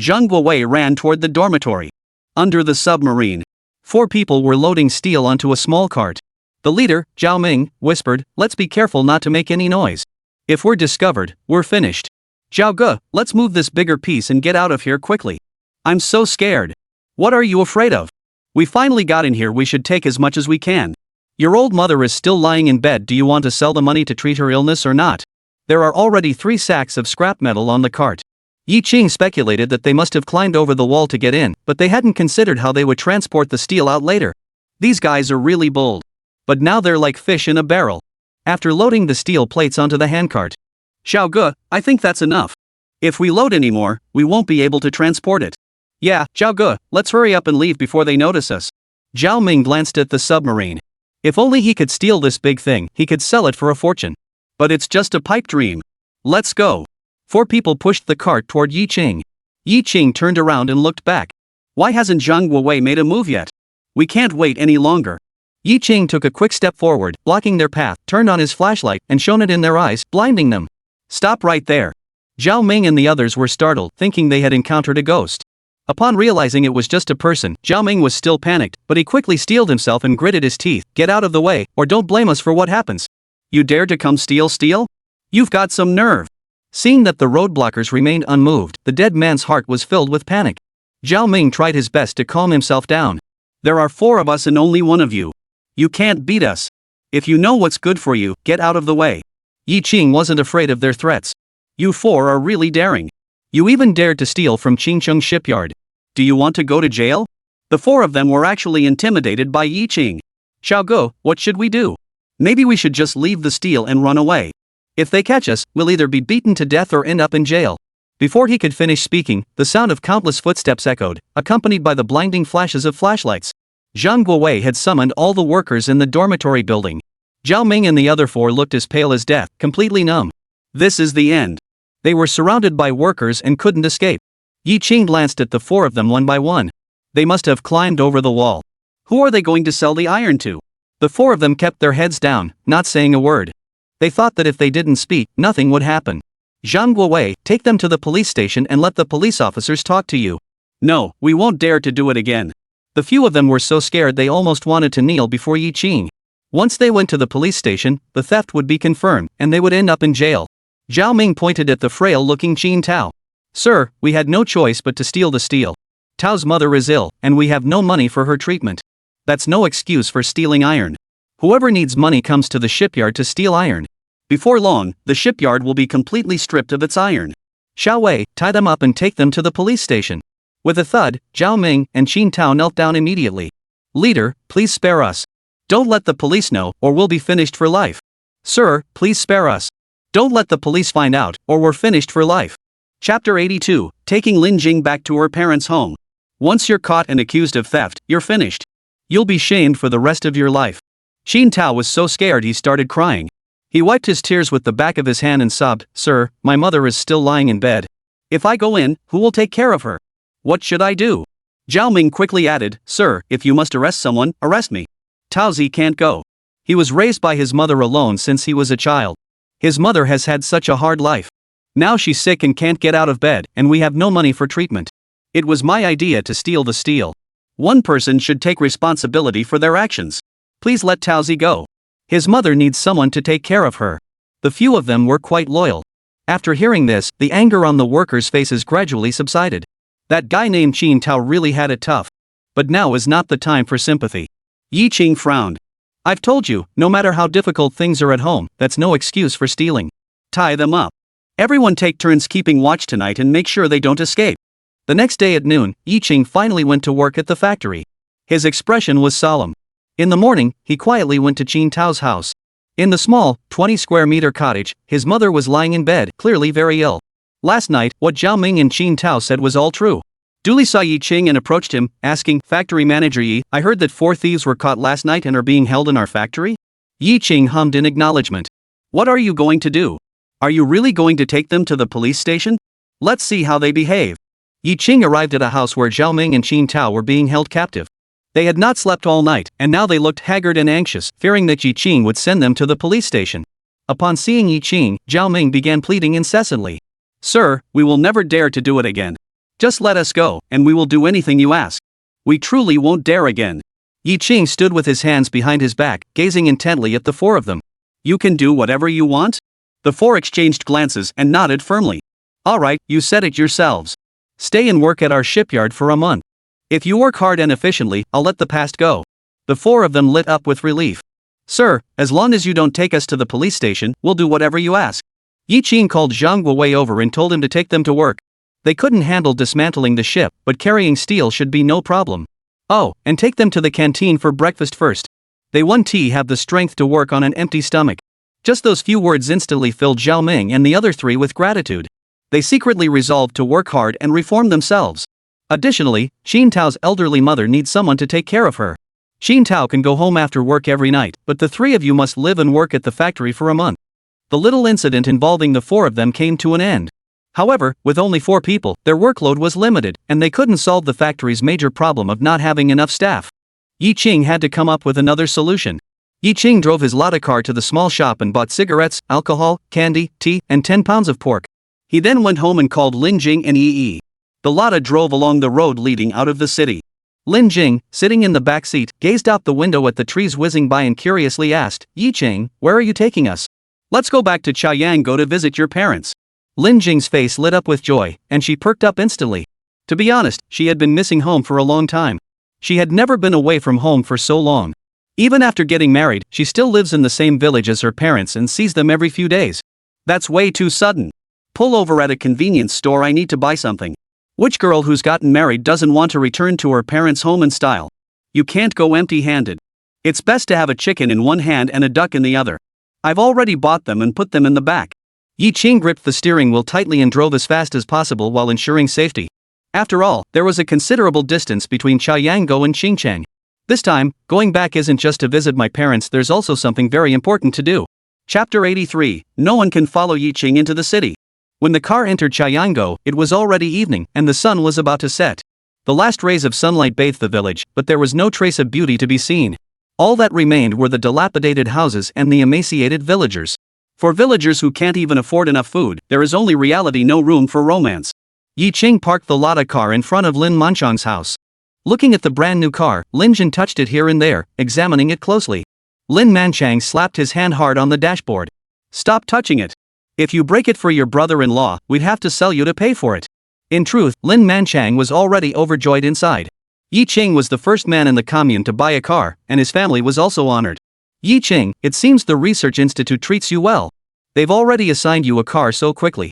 Zhang Guowei ran toward the dormitory. Under the submarine, 4 people were loading steel onto a small cart. The leader, Zhao Ming, whispered, let's be careful not to make any noise. If we're discovered, we're finished. Zhao Ge, let's move this bigger piece and get out of here quickly. I'm so scared. What are you afraid of? We finally got in here, we should take as much as we can. Your old mother is still lying in bed, do you want to sell the money to treat her illness or not? There are already 3 sacks of scrap metal on the cart. Yi Qing speculated that they must have climbed over the wall to get in, but they hadn't considered how they would transport the steel out later. These guys are really bold. But now they're like fish in a barrel. After loading the steel plates onto the handcart. Xiao Ge, I think that's enough. If we load any more, we won't be able to transport it. Yeah, Xiao Ge, let's hurry up and leave before they notice us. Zhao Ming glanced at the submarine. If only he could steal this big thing, he could sell it for a fortune. But it's just a pipe dream. Let's go. 4 people pushed the cart toward Yi Qing. Yi Qing turned around and looked back. Why hasn't Zhang Guowei made a move yet? We can't wait any longer. Yi Qing took a quick step forward, blocking their path, turned on his flashlight, and shone it in their eyes, blinding them. Stop right there. Zhao Ming and the others were startled, thinking they had encountered a ghost. Upon realizing it was just a person, Zhao Ming was still panicked, but he quickly steeled himself and gritted his teeth. Get out of the way, or don't blame us for what happens. You dare to come steal steel? You've got some nerve. Seeing that the roadblockers remained unmoved, the dead man's heart was filled with panic. Zhao Ming tried his best to calm himself down. There are 4 of us and only 1 of you. You can't beat us. If you know what's good for you, get out of the way. Yi Qing wasn't afraid of their threats. You 4 are really daring. You even dared to steal from Qingcheng shipyard. Do you want to go to jail? The 4 of them were actually intimidated by Yi Qing. Xiao Ge, what should we do? Maybe we should just leave the steel and run away. If they catch us, we'll either be beaten to death or end up in jail. Before he could finish speaking, the sound of countless footsteps echoed, accompanied by the blinding flashes of flashlights. Zhang Guowei had summoned all the workers in the dormitory building. Zhao Ming and the other 4 looked as pale as death, completely numb. This is the end. They were surrounded by workers and couldn't escape. Yi Qing glanced at the 4 of them one by one. They must have climbed over the wall. Who are they going to sell the iron to? The 4 of them kept their heads down, not saying a word. They thought that if they didn't speak, nothing would happen. Zhang Guowei, take them to the police station and let the police officers talk to you. No, we won't dare to do it again. The few of them were so scared they almost wanted to kneel before Yi Qing. Once they went to the police station, the theft would be confirmed, and they would end up in jail. Zhao Ming pointed at the frail-looking Qin Tao. Sir, we had no choice but to steal the steel. Tao's mother is ill, and we have no money for her treatment. That's no excuse for stealing iron. Whoever needs money comes to the shipyard to steal iron. Before long, the shipyard will be completely stripped of its iron. Xiao Wei, tie them up and take them to the police station. With a thud, Zhao Ming and Qin Tao knelt down immediately. Leader, please spare us. Don't let the police know, or we'll be finished for life. Sir, please spare us. Don't let the police find out, or we're finished for life. Chapter 82, taking Lin Jing back to her parents' home. Once you're caught and accused of theft, you're finished. You'll be shamed for the rest of your life. Qin Tao was so scared he started crying. He wiped his tears with the back of his hand and sobbed, Sir, my mother is still lying in bed. If I go in, who will take care of her? What should I do? Zhao Ming quickly added, Sir, if you must arrest someone, arrest me. Taozi can't go. He was raised by his mother alone since he was a child. His mother has had such a hard life. Now she's sick and can't get out of bed, and we have no money for treatment. It was my idea to steal the steel. One person should take responsibility for their actions. Please let Taozi go. His mother needs someone to take care of her. The few of them were quite loyal. After hearing this, the anger on the workers' faces gradually subsided. That guy named Qin Tao really had it tough. But now is not the time for sympathy. Yi Qing frowned. I've told you, no matter how difficult things are at home, that's no excuse for stealing. Tie them up. Everyone take turns keeping watch tonight and make sure they don't escape. The next day at noon, Yi Qing finally went to work at the factory. His expression was solemn. In the morning, he quietly went to Qin Tao's house. In the small, 20-square-meter cottage, his mother was lying in bed, clearly very ill. Last night, what Zhao Ming and Qin Tao said was all true. Dooley saw Yi Qing and approached him, asking, Factory manager Yi, I heard that 4 thieves were caught last night and are being held in our factory? Yi Qing hummed in acknowledgement. What are you going to do? Are you really going to take them to the police station? Let's see how they behave. Yi Qing arrived at a house where Zhao Ming and Qin Tao were being held captive. They had not slept all night, and now they looked haggard and anxious, fearing that Yi Qing would send them to the police station. Upon seeing Yi Qing, Zhao Ming began pleading incessantly. Sir, we will never dare to do it again. Just let us go, and we will do anything you ask. We truly won't dare again. Yi Qing stood with his hands behind his back, gazing intently at the 4 of them. You can do whatever you want? The 4 exchanged glances and nodded firmly. All right, you said it yourselves. Stay and work at our shipyard for a month. If you work hard and efficiently, I'll let the past go. The 4 of them lit up with relief. Sir, as long as you don't take us to the police station, we'll do whatever you ask. Yi Qing called Zhang Guowei over and told him to take them to work. They couldn't handle dismantling the ship, but carrying steel should be no problem. Oh, and take them to the canteen for breakfast first. They won't have the strength to work on an empty stomach. Just those few words instantly filled Zhao Ming and the other 3 with gratitude. They secretly resolved to work hard and reform themselves. Additionally, Qin Tao's elderly mother needs someone to take care of her. Qin Tao can go home after work every night, but the 3 of you must live and work at the factory for a month. The little incident involving the 4 of them came to an end. However, with only 4 people, their workload was limited, and they couldn't solve the factory's major problem of not having enough staff. Yi Qing had to come up with another solution. Yi Qing drove his Lada car to the small shop and bought cigarettes, alcohol, candy, tea, and 10 pounds of pork. He then went home and called Lin Jing and Yi. The Lada drove along the road leading out of the city. Lin Jing, sitting in the back seat, gazed out the window at the trees whizzing by and curiously asked, Yi Qing, where are you taking us? Let's go back to Chaoyanggo to visit your parents. Lin Jing's face lit up with joy, and she perked up instantly. To be honest, she had been missing home for a long time. She had never been away from home for so long. Even after getting married, she still lives in the same village as her parents and sees them every few days. That's way too sudden. Pull over at a convenience store, I need to buy something. Which girl who's gotten married doesn't want to return to her parents' home in style? You can't go empty-handed. It's best to have a chicken in one hand and a duck in the other. I've already bought them and put them in the back. Yi Qing gripped the steering wheel tightly and drove as fast as possible while ensuring safety. After all, there was a considerable distance between Chaoyanggo and Xincheng. This time, going back isn't just to visit my parents, there's also something very important to do. Chapter 83, No one can follow Yi Qing into the city. When the car entered Chaoyanggo, it was already evening, and the sun was about to set. The last rays of sunlight bathed the village, but there was no trace of beauty to be seen. All that remained were the dilapidated houses and the emaciated villagers. For villagers who can't even afford enough food, there is only reality, no room for romance. Yi Qing parked the Lada car in front of Lin Manchang's house. Looking at the brand new car, Lin Jin touched it here and there, examining it closely. Lin Manchang slapped his hand hard on the dashboard. Stop touching it. If you break it for your brother-in-law, we'd have to sell you to pay for it. In truth, Lin Manchang was already overjoyed inside. Yi Qing was the first man in the commune to buy a car, and his family was also honored. Yi Qing, it seems the research institute treats you well. They've already assigned you a car so quickly.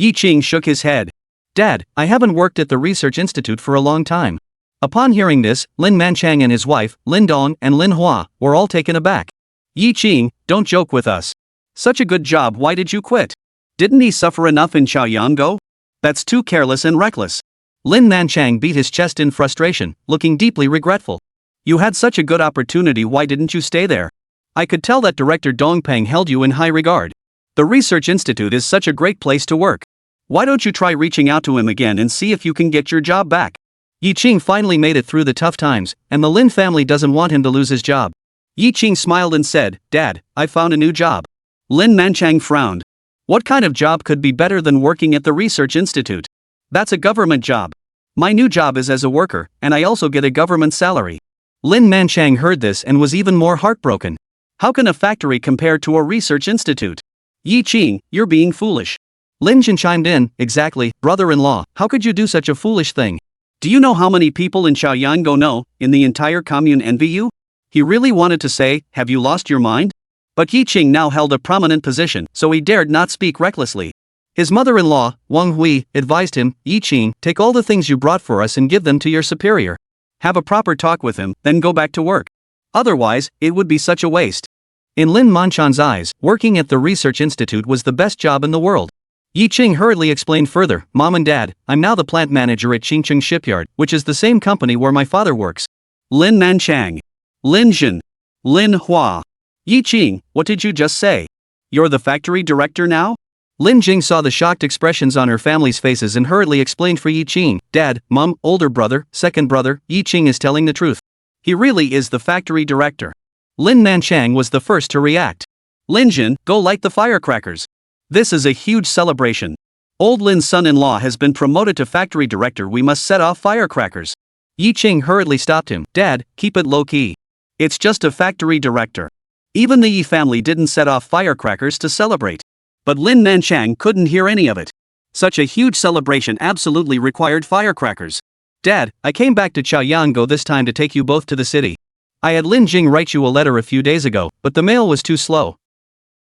Yi Qing shook his head. Dad, I haven't worked at the research institute for a long time. Upon hearing this, Lin Manchang and his wife, Lin Dong and Lin Hua, were all taken aback. Yi Qing, don't joke with us. Such a good job, why did you quit? Didn't he suffer enough in Chaoyanggo? That's too careless and reckless. Lin Manchang beat his chest in frustration, looking deeply regretful. You had such a good opportunity, why didn't you stay there? I could tell that Director Dongpeng held you in high regard. The research institute is such a great place to work. Why don't you try reaching out to him again and see if you can get your job back? Yi Qing finally made it through the tough times, and the Lin family doesn't want him to lose his job. Yi Qing smiled and said, Dad, I found a new job. Lin Manchang frowned. What kind of job could be better than working at the research institute? That's a government job. My new job is as a worker, and I also get a government salary. Lin Manchang heard this and was even more heartbroken. How can a factory compare to a research institute? Yi Qing, you're being foolish. Lin Jin chimed in, exactly, brother-in-law, how could you do such a foolish thing? Do you know how many people in Chaoyanggo know, in the entire commune envy you? He really wanted to say, have you lost your mind? But Yi Qing now held a prominent position, so he dared not speak recklessly. His mother-in-law, Wang Hui, advised him, Yi Qing, take all the things you brought for us and give them to your superior. Have a proper talk with him, then go back to work. Otherwise, it would be such a waste. In Lin Manchan's eyes, working at the research institute was the best job in the world. Yi Qing hurriedly explained further, Mom and Dad, I'm now the plant manager at Qingcheng Shipyard, which is the same company where my father works. Lin Manchang. Lin Jin. Lin Hua. Yi Qing, what did you just say? You're the factory director now? Lin Jing saw the shocked expressions on her family's faces and hurriedly explained for Yi Qing, Dad, Mom, older brother, second brother, Yi Qing is telling the truth. He really is the factory director. Lin Manchang was the first to react. Lin Jin, go light the firecrackers. This is a huge celebration. Old Lin's son-in-law has been promoted to factory director, we must set off firecrackers. Yi Qing hurriedly stopped him, Dad, keep it low-key. It's just a factory director. Even the Yi family didn't set off firecrackers to celebrate. But Lin Manchang couldn't hear any of it. Such a huge celebration absolutely required firecrackers. Dad, I came back to Chaoyanggo this time to take you both to the city. I had Lin Jing write you a letter a few days ago, but the mail was too slow.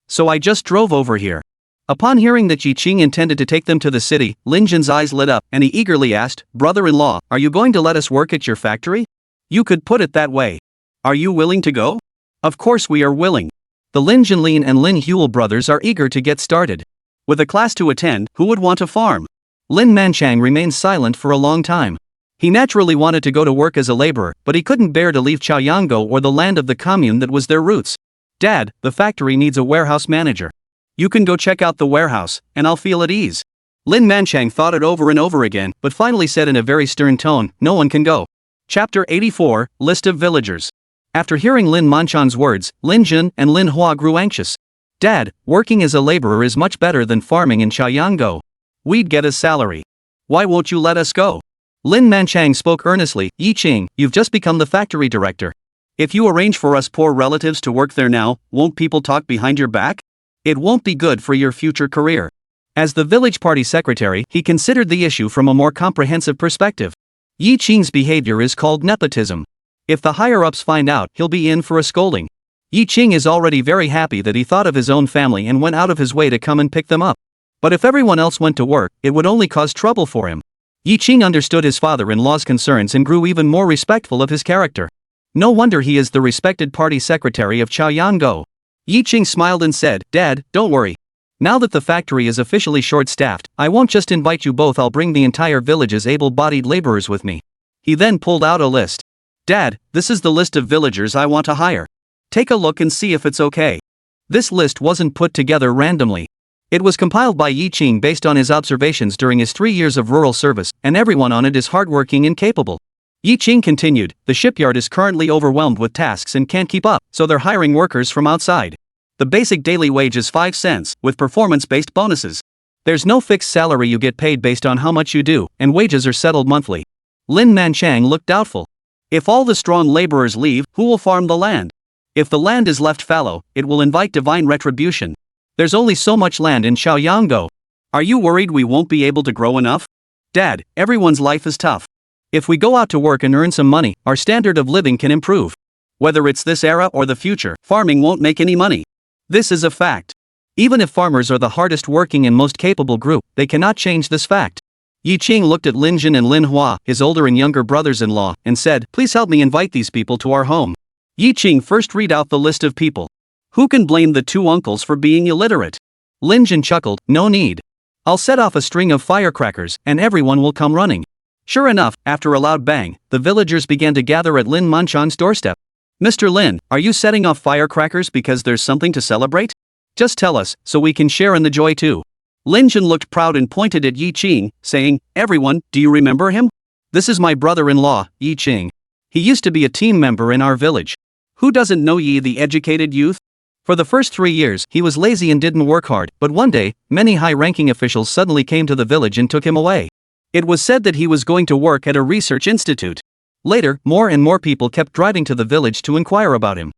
So I just drove over here. Upon hearing that Yi Qing intended to take them to the city, Lin Jin's eyes lit up, and he eagerly asked, Brother-in-law, are you going to let us work at your factory? You could put it that way. Are you willing to go? Of course we are willing. The Lin Jinlin and Lin Huel brothers are eager to get started. With a class to attend, who would want to farm? Lin Manchang remained silent for a long time. He naturally wanted to go to work as a laborer, but he couldn't bear to leave Chaoyanggo or the land of the commune that was their roots. Dad, the factory needs a warehouse manager. You can go check out the warehouse, and I'll feel at ease. Lin Manchang thought it over and over again, but finally said in a very stern tone, no one can go. Chapter 84, List of Villagers. After hearing Lin Manchan's words, Lin Jin and Lin Hua grew anxious. Dad, working as a laborer is much better than farming in Chaoyanggo. We'd get a salary. Why won't you let us go? Lin Manchang spoke earnestly, Yi Qing, you've just become the factory director. If you arrange for us poor relatives to work there now, won't people talk behind your back? It won't be good for your future career. As the village party secretary, he considered the issue from a more comprehensive perspective. Yi Qing's behavior is called nepotism. If the higher-ups find out, he'll be in for a scolding. Yi Qing is already very happy that he thought of his own family and went out of his way to come and pick them up. But if everyone else went to work, it would only cause trouble for him. Yi Qing understood his father-in-law's concerns and grew even more respectful of his character. No wonder he is the respected party secretary of Chaoyanggo. Yi Qing smiled and said, Dad, don't worry. Now that the factory is officially short-staffed, I won't just invite you both, I'll bring the entire village's able-bodied laborers with me. He then pulled out a list. Dad, this is the list of villagers I want to hire. Take a look and see if it's okay. This list wasn't put together randomly. It was compiled by Yi Qing based on his observations during his 3 years of rural service, and everyone on it is hardworking and capable. Yi Qing continued, the shipyard is currently overwhelmed with tasks and can't keep up, so they're hiring workers from outside. The basic daily wage is 5 cents, with performance-based bonuses. There's no fixed salary, you get paid based on how much you do, and wages are settled monthly. Lin Manchang looked doubtful. If all the strong laborers leave, who will farm the land? If the land is left fallow, it will invite divine retribution. There's only so much land in Chaoyanggo. Are you worried we won't be able to grow enough? Dad, everyone's life is tough. If we go out to work and earn some money, our standard of living can improve. Whether it's this era or the future, farming won't make any money. This is a fact. Even if farmers are the hardest working and most capable group, they cannot change this fact. Yi Qing looked at Lin Jin and Lin Hua, his older and younger brothers-in-law, and said, "Please help me invite these people to our home." Yi Qing first read out the list of people. Who can blame the two uncles for being illiterate? Lin Jin chuckled, "No need. I'll set off a string of firecrackers, and everyone will come running." Sure enough, after a loud bang, the villagers began to gather at Lin Manchang's doorstep. "Mr. Lin, are you setting off firecrackers because there's something to celebrate? Just tell us, so we can share in the joy too." Lin Jin looked proud and pointed at Yi Qing, saying, "Everyone, do you remember him? This is my brother-in-law, Yi Qing. He used to be a team member in our village. Who doesn't know Yi the educated youth? For the first 3 years, he was lazy and didn't work hard, but one day, many high-ranking officials suddenly came to the village and took him away. It was said that he was going to work at a research institute. Later, more and more people kept driving to the village to inquire about him.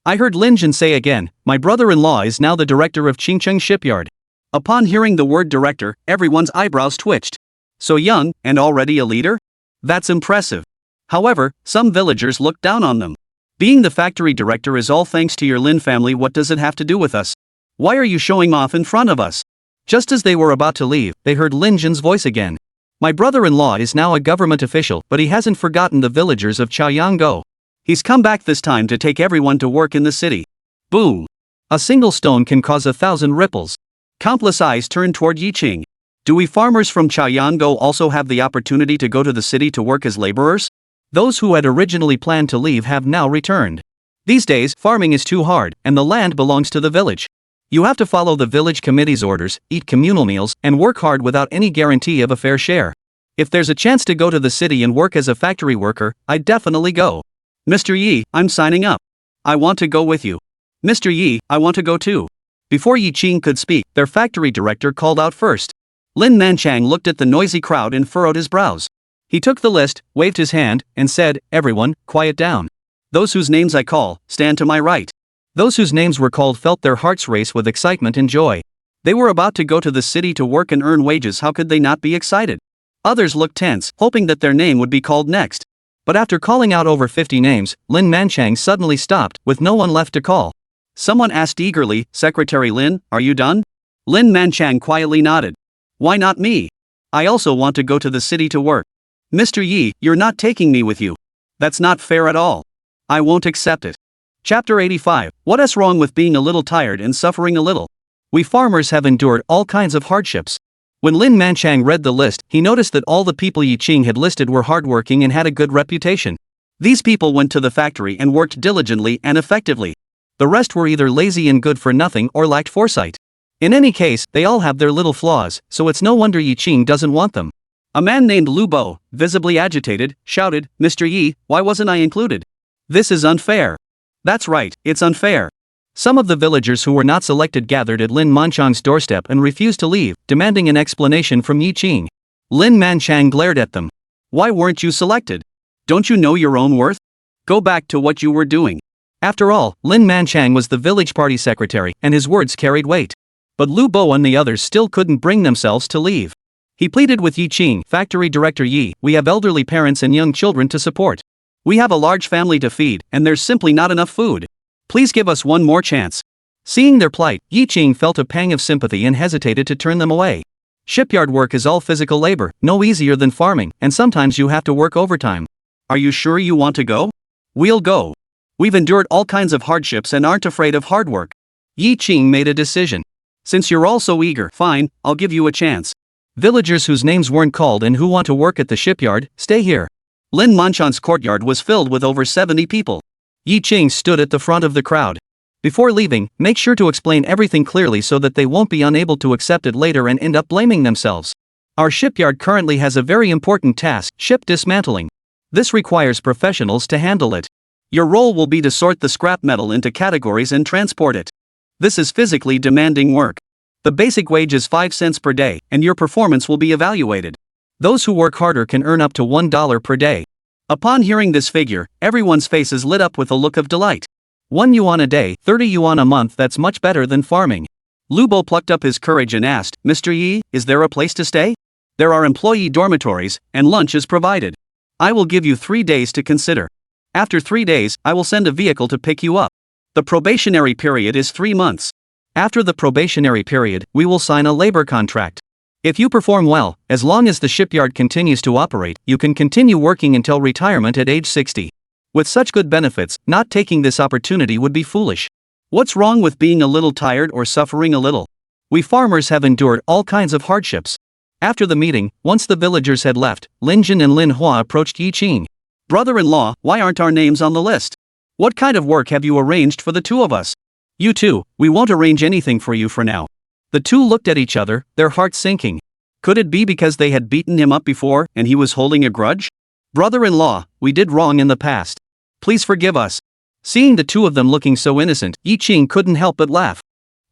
I heard Lin Jin say again, 'My brother-in-law is now the director of Qingcheng shipyard.'" Upon hearing the word director, everyone's eyebrows twitched. So young, and already a leader? That's impressive. However, some villagers looked down on them. "Being the factory director is all thanks to your Lin family. What does it have to do with us? Why are you showing off in front of us?" Just as they were about to leave, they heard Lin Jin's voice again. "My brother-in-law is now a government official, but he hasn't forgotten the villagers of Chaoyanggo. He's come back this time to take everyone to work in the city." Boom! A single stone can cause 1,000 ripples. Countless eyes turned toward Yi Qing. "Do we farmers from Chaoyanggo also have the opportunity to go to the city to work as laborers?" Those who had originally planned to leave have now returned. These days, farming is too hard, and the land belongs to the village. You have to follow the village committee's orders, eat communal meals, and work hard without any guarantee of a fair share. If there's a chance to go to the city and work as a factory worker, I'd definitely go. "Mr. Yi, I'm signing up. I want to go with you." "Mr. Yi, I want to go too." Before Yi Qing could speak, their factory director called out first. Lin Manchang looked at the noisy crowd and furrowed his brows. He took the list, waved his hand, and said, "Everyone, quiet down. Those whose names I call, stand to my right." Those whose names were called felt their hearts race with excitement and joy. They were about to go to the city to work and earn wages. How could they not be excited? Others looked tense, hoping that their name would be called next. But after calling out over 50 names, Lin Manchang suddenly stopped, with no one left to call. Someone asked eagerly, "Secretary Lin, are you done?" Lin Manchang quietly nodded. "Why not me? I also want to go to the city to work." "Mr. Yi, you're not taking me with you. That's not fair at all. I won't accept it." Chapter 85. What is wrong with being a little tired and suffering a little? We farmers have endured all kinds of hardships. When Lin Manchang read the list, he noticed that all the people Yi Qing had listed were hardworking and had a good reputation. These people went to the factory and worked diligently and effectively. The rest were either lazy and good for nothing or lacked foresight. In any case, they all have their little flaws, so it's no wonder Yi Qing doesn't want them. A man named Lu Bo, visibly agitated, shouted, "Mr. Yi, why wasn't I included? This is unfair." "That's right, it's unfair." Some of the villagers who were not selected gathered at Lin Manchang's doorstep and refused to leave, demanding an explanation from Yi Qing. Lin Manchang glared at them. "Why weren't you selected? Don't you know your own worth? Go back to what you were doing." After all, Lin Manchang was the village party secretary, and his words carried weight. But Lu Bo and the others still couldn't bring themselves to leave. He pleaded with Yi Qing, "Factory Director Yi, we have elderly parents and young children to support. We have a large family to feed, and there's simply not enough food. Please give us one more chance." Seeing their plight, Yi Qing felt a pang of sympathy and hesitated to turn them away. Shipyard work is all physical labor, no easier than farming, and sometimes you have to work overtime. "Are you sure you want to go?" "We'll go. We've endured all kinds of hardships and aren't afraid of hard work." Yi Qing made a decision. "Since you're all so eager, fine, I'll give you a chance. Villagers whose names weren't called and who want to work at the shipyard, stay here." Lin Manchang's courtyard was filled with over 70 people. Yi Qing stood at the front of the crowd. "Before leaving, make sure to explain everything clearly so that they won't be unable to accept it later and end up blaming themselves. Our shipyard currently has a very important task, ship dismantling. This requires professionals to handle it. Your role will be to sort the scrap metal into categories and transport it. This is physically demanding work. The basic wage is 5 cents per day, and your performance will be evaluated. Those who work harder can earn up to $1 per day." Upon hearing this figure, everyone's faces lit up with a look of delight. 1 yuan a day, 30 yuan a month, that's much better than farming. Lu Bo plucked up his courage and asked, "Mr. Yi, is there a place to stay? There are employee dormitories, and lunch is provided. I will give you 3 days to consider. After 3 days, I will send a vehicle to pick you up. The probationary period is 3 months. After the probationary period, we will sign a labor contract. If you perform well, as long as the shipyard continues to operate, you can continue working until retirement at age 60. With such good benefits, not taking this opportunity would be foolish. What's wrong with being a little tired or suffering a little? We farmers have endured all kinds of hardships. After the meeting, once the villagers had left, Lin Jin and Lin Hua approached Yi Qing. Brother-in-law, why aren't our names on the list? What kind of work have you arranged for the two of us? You two, we won't arrange anything for you for now. The two looked at each other, their hearts sinking. Could it be because they had beaten him up before and he was holding a grudge? Brother-in-law, we did wrong in the past. Please forgive us. Seeing the two of them looking so innocent, Yi Qing couldn't help but laugh.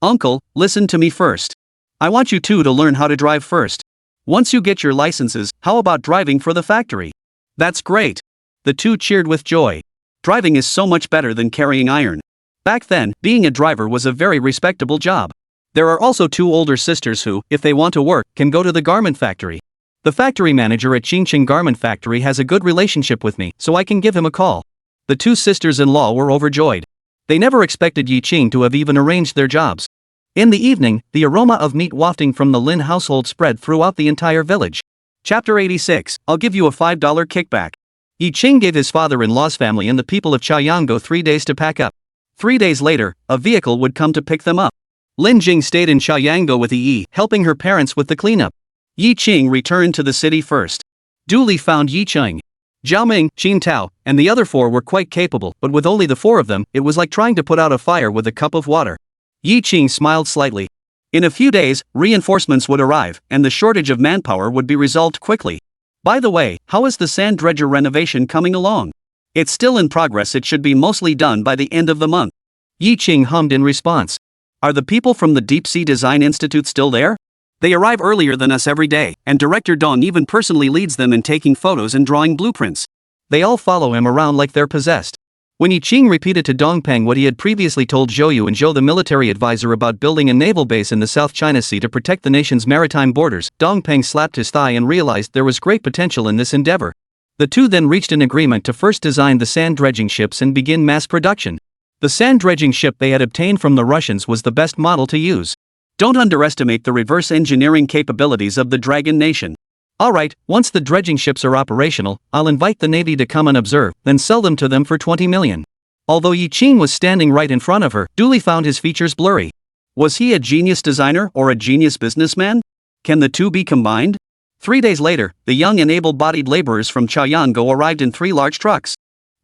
Uncle, listen to me first. I want you two to learn how to drive first. Once you get your licenses, how about driving for the factory? That's great. The two cheered with joy. Driving is so much better than carrying iron. Back then, being a driver was a very respectable job. There are also two older sisters who, if they want to work, can go to the garment factory. The factory manager at Qingqing Garment Factory has a good relationship with me, so I can give him a call. The two sisters-in-law were overjoyed. They never expected Yi Qing to have even arranged their jobs. In the evening, the aroma of meat wafting from the Lin household spread throughout the entire village. Chapter 86, I'll give you a $5 kickback. Yi Qing gave his father-in-law's family and the people of Chayango 3 days to pack up. 3 days later, a vehicle would come to pick them up. Lin Jing stayed in Chayango with Yi, helping her parents with the cleanup. Yi Qing returned to the city first. Duly found Yi Qing. Zhao Ming, Qin Tao, and the other four were quite capable, but with only the four of them, it was like trying to put out a fire with a cup of water. Yi Qing smiled slightly. In a few days, reinforcements would arrive, and the shortage of manpower would be resolved quickly. By the way, how is the sand dredger renovation coming along? It's still in progress. It should be mostly done by the end of the month. Yi Qing hummed in response. Are the people from the Deep Sea Design Institute still there? They arrive earlier than us every day, and Director Dong even personally leads them in taking photos and drawing blueprints. They all follow him around like they're possessed. When Yi Qing repeated to Dongpeng what he had previously told Zhou Yu and Zhou the military advisor about building a naval base in the South China Sea to protect the nation's maritime borders, Dongpeng slapped his thigh and realized there was great potential in this endeavor. The two then reached an agreement to first design the sand dredging ships and begin mass production. The sand dredging ship they had obtained from the Russians was the best model to use. Don't underestimate the reverse engineering capabilities of the Dragon Nation. Alright, once the dredging ships are operational, I'll invite the Navy to come and observe, then sell them to them for 20 million. Although Yi Qing was standing right in front of her, Dooley found his features blurry. Was he a genius designer or a genius businessman? Can the two be combined? 3 days later, the young and able-bodied laborers from Chayango arrived in 3 large trucks.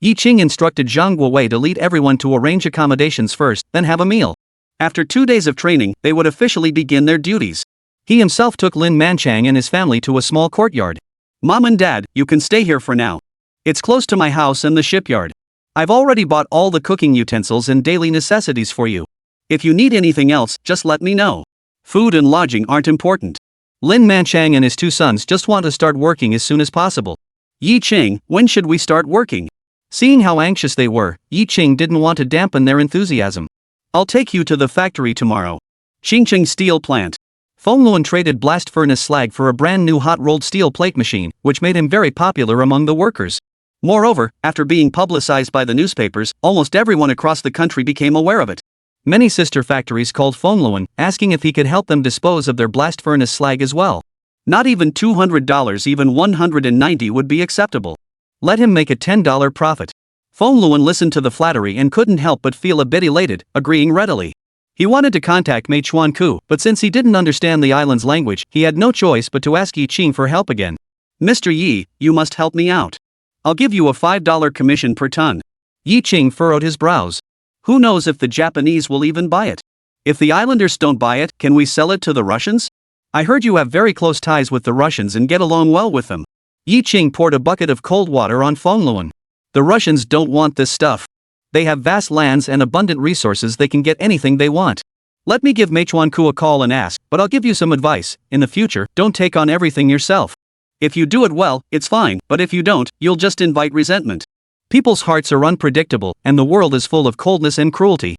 Yi Qing instructed Zhang Guowei to lead everyone to arrange accommodations first, then have a meal. After 2 days of training, they would officially begin their duties. He himself took Lin Manchang and his family to a small courtyard. Mom and Dad, you can stay here for now. It's close to my house and the shipyard. I've already bought all the cooking utensils and daily necessities for you. If you need anything else, just let me know. Food and lodging aren't important. Lin Manchang and his 2 sons just want to start working as soon as possible. Yi Qing, when should we start working? Seeing how anxious they were, Yi Qing didn't want to dampen their enthusiasm. I'll take you to the factory tomorrow. Qingqing Steel Plant. Fengluan traded blast furnace slag for a brand new hot-rolled steel plate machine, which made him very popular among the workers. Moreover, after being publicized by the newspapers, almost everyone across the country became aware of it. Many sister factories called Fengluan, asking if he could help them dispose of their blast furnace slag as well. Not even $200, even $190 would be acceptable. Let him make a $10 profit. Fengluan listened to the flattery and couldn't help but feel a bit elated, agreeing readily. He wanted to contact Mei Chuanku, but since he didn't understand the island's language, he had no choice but to ask Yi Qing for help again. Mr. Yi, you must help me out. I'll give you a $5 commission per ton. Yi Qing furrowed his brows. Who knows if the Japanese will even buy it? If the islanders don't buy it, can we sell it to the Russians? I heard you have very close ties with the Russians and get along well with them. Yi Qing poured a bucket of cold water on Fengluan. The Russians don't want this stuff. They have vast lands and abundant resources. They can get anything they want. Let me give Meichuanku a call and ask, but I'll give you some advice. In the future, don't take on everything yourself. If you do it well, it's fine, but if you don't, you'll just invite resentment. People's hearts are unpredictable, and the world is full of coldness and cruelty.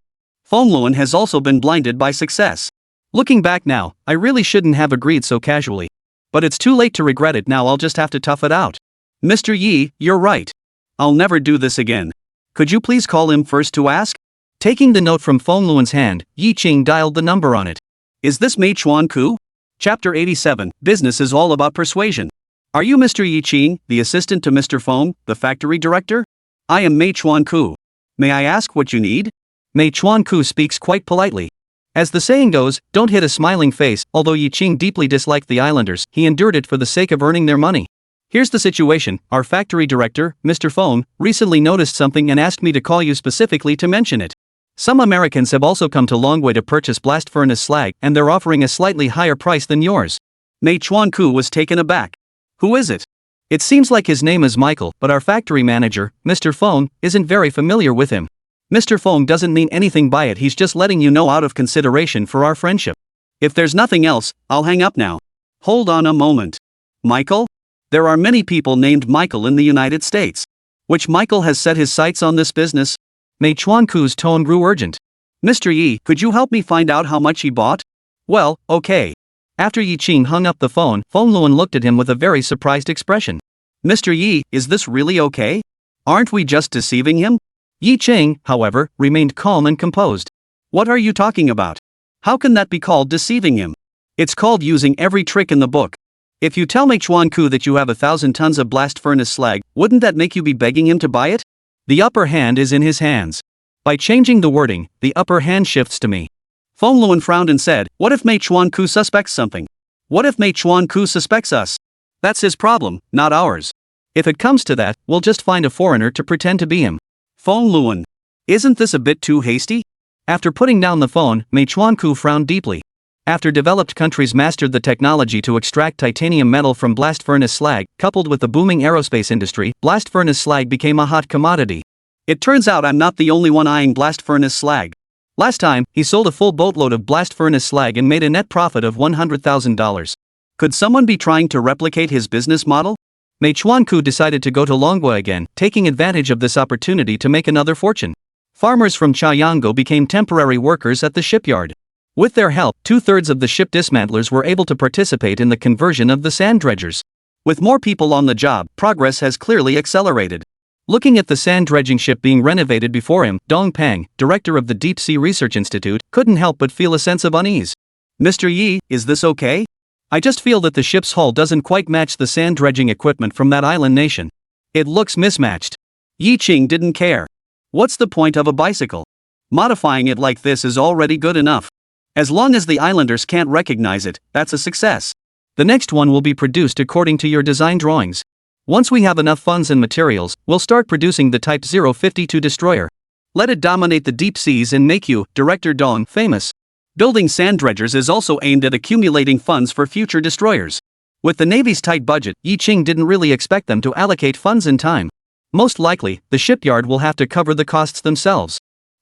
Fengluan has also been blinded by success. Looking back now, I really shouldn't have agreed so casually. But it's too late to regret it now. I'll just have to tough it out. Mr. Yi, you're right. I'll never do this again. Could you please call him first to ask? Taking the note from Feng Luan's hand, Yi Qing dialed the number on it. Is this Mei Chuan Ku? Chapter 87, Business is all about persuasion. Are you Mr. Yi Qing, the assistant to Mr. Feng, the factory director? I am Mei Chuan Ku. May I ask what you need? Mei Chuan Ku speaks quite politely. As the saying goes, don't hit a smiling face. Although Yi Qing deeply disliked the islanders, he endured it for the sake of earning their money. Here's the situation. Our factory director, Mr. Feng, recently noticed something and asked me to call you specifically to mention it. Some Americans have also come to Longwei to purchase blast furnace slag, and they're offering a slightly higher price than yours. Mei Chuan Ku was taken aback. Who is it? It seems like his name is Michael, but our factory manager, Mr. Feng, isn't very familiar with him. Mr. Feng doesn't mean anything by it, he's just letting you know out of consideration for our friendship. If there's nothing else, I'll hang up now. Hold on a moment. Michael? There are many people named Michael in the United States. Which Michael has set his sights on this business? Mei Chuan Ku's tone grew urgent. Mr. Yi, could you help me find out how much he bought? Well, okay. After Yi Qing hung up the phone, Feng Luan looked at him with a very surprised expression. Mr. Yi, is this really okay? Aren't we just deceiving him? Yi Qing, however, remained calm and composed. What are you talking about? How can that be called deceiving him? It's called using every trick in the book. If you tell Mei Chuan Ku that you have 1,000 tons of blast furnace slag, wouldn't that make you be begging him to buy it? The upper hand is in his hands. By changing the wording, the upper hand shifts to me. Feng Luan frowned and said, what if Mei Chuan Ku suspects something? What if Mei Chuan Ku suspects us? That's his problem, not ours. If it comes to that, we'll just find a foreigner to pretend to be him. Feng Luan. Isn't this a bit too hasty? After putting down the phone, Mei Chuan Ku frowned deeply. After developed countries mastered the technology to extract titanium metal from blast furnace slag, coupled with the booming aerospace industry, blast furnace slag became a hot commodity. It turns out I'm not the only one eyeing blast furnace slag. Last time, he sold a full boatload of blast furnace slag and made a net profit of $100,000. Could someone be trying to replicate his business model? Mei Chuan Ku decided to go to Longwei again, taking advantage of this opportunity to make another fortune. Farmers from Chayango became temporary workers at the shipyard. With their help, 2/3 of the ship dismantlers were able to participate in the conversion of the sand dredgers. With more people on the job, progress has clearly accelerated. Looking at the sand dredging ship being renovated before him, Dong Pang, director of the Deep Sea Research Institute, couldn't help but feel a sense of unease. Mr. Yi, is this okay? I just feel that the ship's hull doesn't quite match the sand dredging equipment from that island nation. It looks mismatched. Yi Qing didn't care. What's the point of a bicycle? Modifying it like this is already good enough. As long as the islanders can't recognize it, that's a success. The next one will be produced according to your design drawings. Once we have enough funds and materials, we'll start producing the Type 052 destroyer. Let it dominate the deep seas and make you, Director Dong, famous. Building sand dredgers is also aimed at accumulating funds for future destroyers. With the Navy's tight budget, Yi Qing didn't really expect them to allocate funds in time. Most likely, the shipyard will have to cover the costs themselves.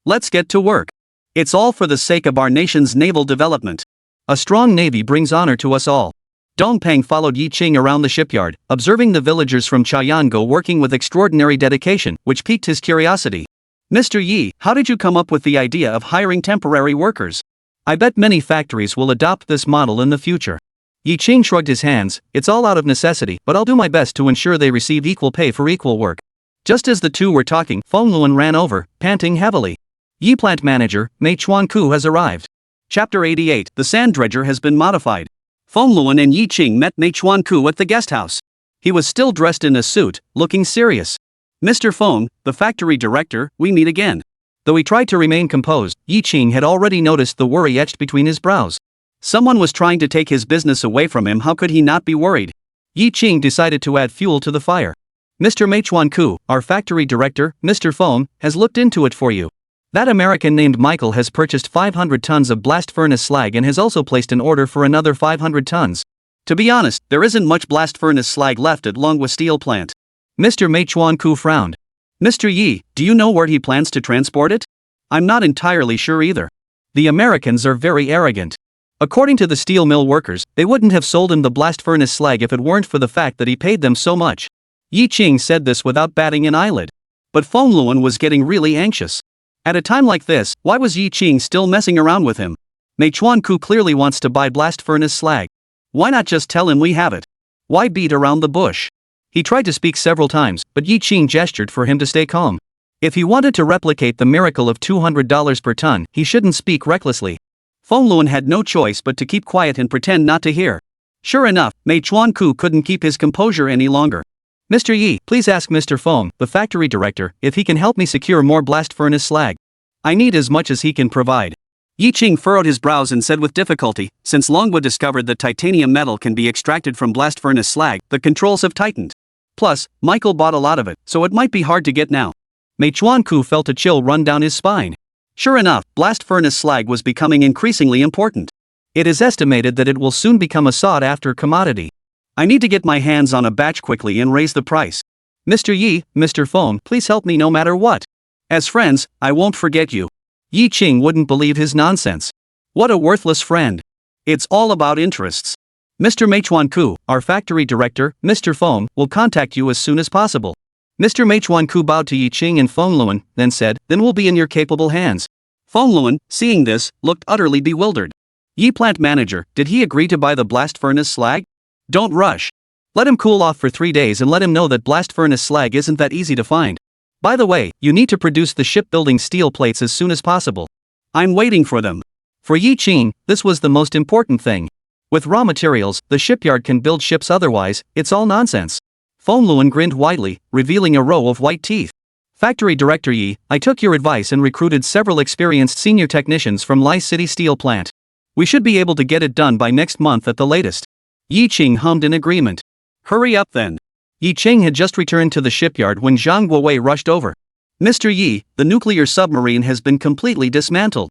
Let's get to work. It's all for the sake of our nation's naval development. A strong navy brings honor to us all. Dong Pang followed Yi Qing around the shipyard, observing the villagers from Chayango working with extraordinary dedication, which piqued his curiosity. Mr. Yi, how did you come up with the idea of hiring temporary workers? I bet many factories will adopt this model in the future. Yi Qing shrugged his hands. It's all out of necessity, but I'll do my best to ensure they receive equal pay for equal work. Just as the two were talking, Feng Luan ran over, panting heavily. Yi plant manager, Mei Chuan Ku has arrived. Chapter 88, the sand dredger has been modified. Feng Luan and Yi Qing met Mei Chuan Ku at the guest house. He was still dressed in a suit, looking serious. Mr. Feng, the factory director, we meet again. Though he tried to remain composed, Yi Qing had already noticed the worry etched between his brows. Someone was trying to take his business away from him, how could he not be worried? Yi Qing decided to add fuel to the fire. Mr. Mei Chuan Ku, our factory director, Mr. Feng, has looked into it for you. That American named Michael has purchased 500 tons of blast furnace slag and has also placed an order for another 500 tons. To be honest, there isn't much blast furnace slag left at Longwa Steel Plant. Mr. Mei Chuan Ku frowned. Mr. Yi, do you know where he plans to transport it? I'm not entirely sure either. The Americans are very arrogant. According to the steel mill workers, they wouldn't have sold him the blast furnace slag if it weren't for the fact that he paid them so much. Yi Qing said this without batting an eyelid. But Feng Luan was getting really anxious. At a time like this, why was Yi Qing still messing around with him? Mei Chuan Ku clearly wants to buy blast furnace slag. Why not just tell him we have it? Why beat around the bush? He tried to speak several times, but Yi Qing gestured for him to stay calm. If he wanted to replicate the miracle of $200 per ton, he shouldn't speak recklessly. Feng Luan had no choice but to keep quiet and pretend not to hear. Sure enough, Mei Chuan-ku couldn't keep his composure any longer. Mr. Yi, please ask Mr. Feng, the factory director, if he can help me secure more blast furnace slag. I need as much as he can provide. Yi Qing furrowed his brows and said with difficulty, since Longwa discovered that titanium metal can be extracted from blast furnace slag, the controls have tightened. Plus, Michael bought a lot of it, so it might be hard to get now. Mei Chuan-ku felt a chill run down his spine. Sure enough, blast furnace slag was becoming increasingly important. It is estimated that it will soon become a sought-after commodity. I need to get my hands on a batch quickly and raise the price. Mr. Yi, Mr. Feng, please help me no matter what. As friends, I won't forget you. Yi Qing wouldn't believe his nonsense. What a worthless friend. It's all about interests. Mr. Mei Chuan-ku, our factory director, Mr. Feng, will contact you as soon as possible. Mr. Mei Chuan-ku bowed to Yi Qing and Feng Luan, then said, then we'll be in your capable hands. Feng Luan, seeing this, looked utterly bewildered. Yi plant manager, did he agree to buy the blast furnace slag? Don't rush. Let him cool off for 3 days and let him know that blast furnace slag isn't that easy to find. By the way, you need to produce the shipbuilding steel plates as soon as possible. I'm waiting for them. For Yi Qing, this was the most important thing. With raw materials, the shipyard can build ships, otherwise, it's all nonsense. Feng Luan grinned widely, revealing a row of white teeth. Factory Director Yi, I took your advice and recruited several experienced senior technicians from Lai City Steel Plant. We should be able to get it done by next month at the latest. Yi Qing hummed in agreement. Hurry up then. Yi Qing had just returned to the shipyard when Zhang Guowei rushed over. Mr. Yi, the nuclear submarine has been completely dismantled.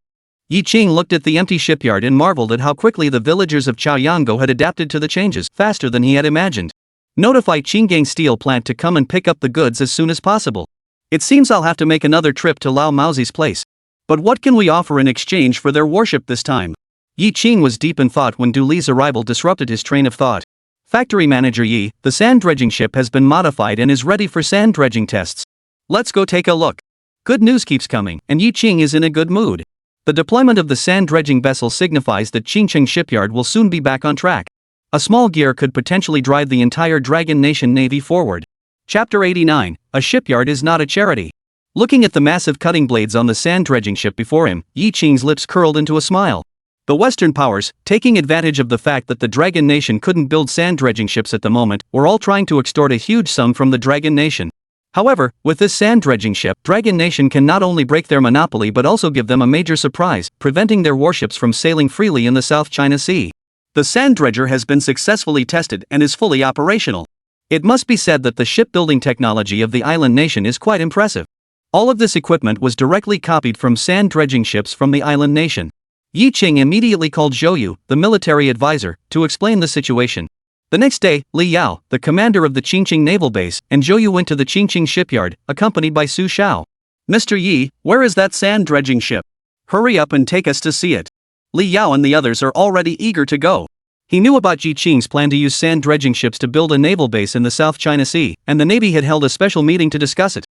Yi Qing looked at the empty shipyard and marveled at how quickly the villagers of Chaoyanggo had adapted to the changes, faster than he had imagined. Notify Qinggang Steel Plant to come and pick up the goods as soon as possible. It seems I'll have to make another trip to Lao Maozi's place. But what can we offer in exchange for their warship this time? Yi Qing was deep in thought when Du Li's arrival disrupted his train of thought. Factory Manager Yi, the sand dredging ship has been modified and is ready for sand dredging tests. Let's go take a look. Good news keeps coming, and Yi Qing is in a good mood. The deployment of the sand dredging vessel signifies that Qingcheng shipyard will soon be back on track. A small gear could potentially drive the entire Dragon Nation Navy forward. Chapter 89, A Shipyard is Not a Charity. Looking at the massive cutting blades on the sand dredging ship before him, Yi Qing's lips curled into a smile. The Western powers, taking advantage of the fact that the Dragon Nation couldn't build sand dredging ships at the moment, were all trying to extort a huge sum from the Dragon Nation. However, with this sand dredging ship, Dragon Nation can not only break their monopoly but also give them a major surprise, preventing their warships from sailing freely in the South China Sea. The sand dredger has been successfully tested and is fully operational. It must be said that the shipbuilding technology of the island nation is quite impressive. All of this equipment was directly copied from sand dredging ships from the island nation. Yi Qing immediately called Zhou Yu, the military advisor, to explain the situation. The next day, Li Yao, the commander of the Qingqing naval base, and Zhou Yu went to the Qingqing shipyard, accompanied by Su Shao. Mr. Yi, where is that sand dredging ship? Hurry up and take us to see it. Li Yao and the others are already eager to go. He knew about Yi Qing's plan to use sand dredging ships to build a naval base in the South China Sea, and the Navy had held a special meeting to discuss it.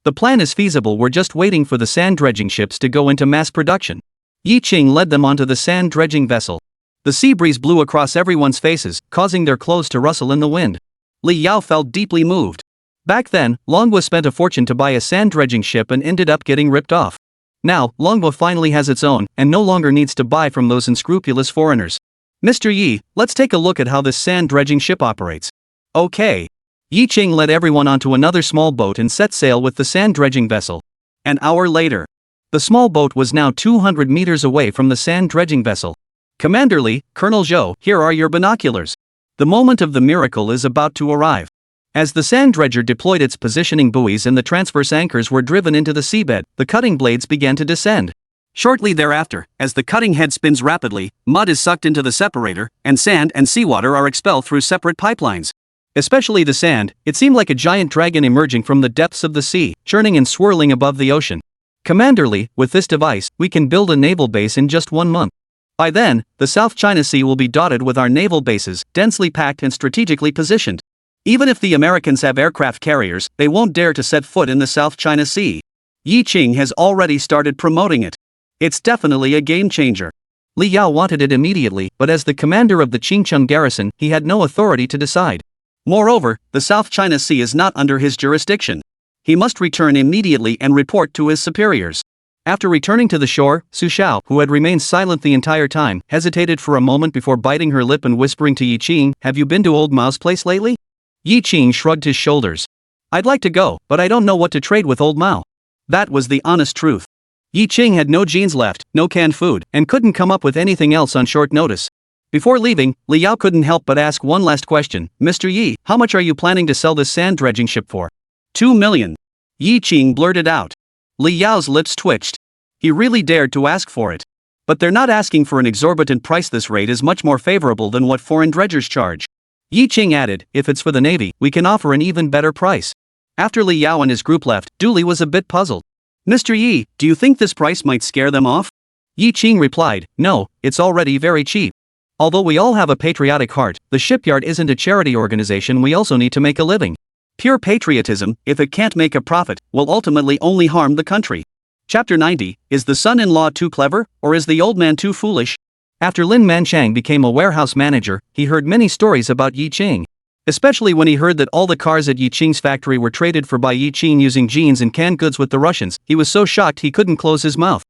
The plan is feasible, we're just waiting for the sand dredging ships to go into mass production. Yi Qing led them onto the sand dredging vessel. The sea breeze blew across everyone's faces, causing their clothes to rustle in the wind. Li Yao felt deeply moved. Back then, Longwa spent a fortune to buy a sand dredging ship and ended up getting ripped off. Now, Longwa finally has its own, and no longer needs to buy from those unscrupulous foreigners. Mr. Yi, let's take a look at how this sand dredging ship operates. Okay. Yi Qing led everyone onto another small boat and set sail with the sand dredging vessel. An hour later. The small boat was now 200 meters away from the sand dredging vessel. Commander Li, Colonel Zhou, here are your binoculars. The moment of the miracle is about to arrive. As the sand dredger deployed its positioning buoys and the transverse anchors were driven into the seabed, the cutting blades began to descend. Shortly thereafter, as the cutting head spins rapidly, mud is sucked into the separator, and sand and seawater are expelled through separate pipelines. Especially the sand, it seemed like a giant dragon emerging from the depths of the sea, churning and swirling above the ocean. Commander Li, with this device, we can build a naval base in just 1 month. By then, the South China Sea will be dotted with our naval bases, densely packed and strategically positioned. Even if the Americans have aircraft carriers, they won't dare to set foot in the South China Sea. Yi Qing has already started promoting it. It's definitely a game changer. Li Yao wanted it immediately, but as the commander of the Qingcheng garrison, he had no authority to decide. Moreover, the South China Sea is not under his jurisdiction. He must return immediately and report to his superiors. After returning to the shore, Su Xiao, who had remained silent the entire time, hesitated for a moment before biting her lip and whispering to Yi Qing, "Have you been to Old Mao's place lately?" Yi Qing shrugged his shoulders. "I'd like to go, but I don't know what to trade with Old Mao." That was the honest truth. Yi Qing had no jeans left, no canned food, and couldn't come up with anything else on short notice. Before leaving, Li Yao couldn't help but ask one last question. "Mr. Yi, how much are you planning to sell this sand dredging ship for?" 2 million. Yi Qing blurted out. Li Yao's lips twitched. He really dared to ask for it. But they're not asking for an exorbitant price. This rate is much more favorable than what foreign dredgers charge. Yi Qing added, "If it's for the Navy, we can offer an even better price." After Li Yao and his group left, Dooley was a bit puzzled. "Mr. Yi, do you think this price might scare them off?" Yi Qing replied, "No, it's already very cheap. Although we all have a patriotic heart, the shipyard isn't a charity organization. We also need to make a living. Pure patriotism, if it can't make a profit, will ultimately only harm the country." Chapter 90, Is the son-in-law too clever, or is the old man too foolish? After Lin Manchang became a warehouse manager, he heard many stories about Yi Qing. Especially when he heard that all the cars at Yi Qing's factory were traded for by Yi Qing using jeans and canned goods with the Russians. He was so shocked he couldn't close his mouth.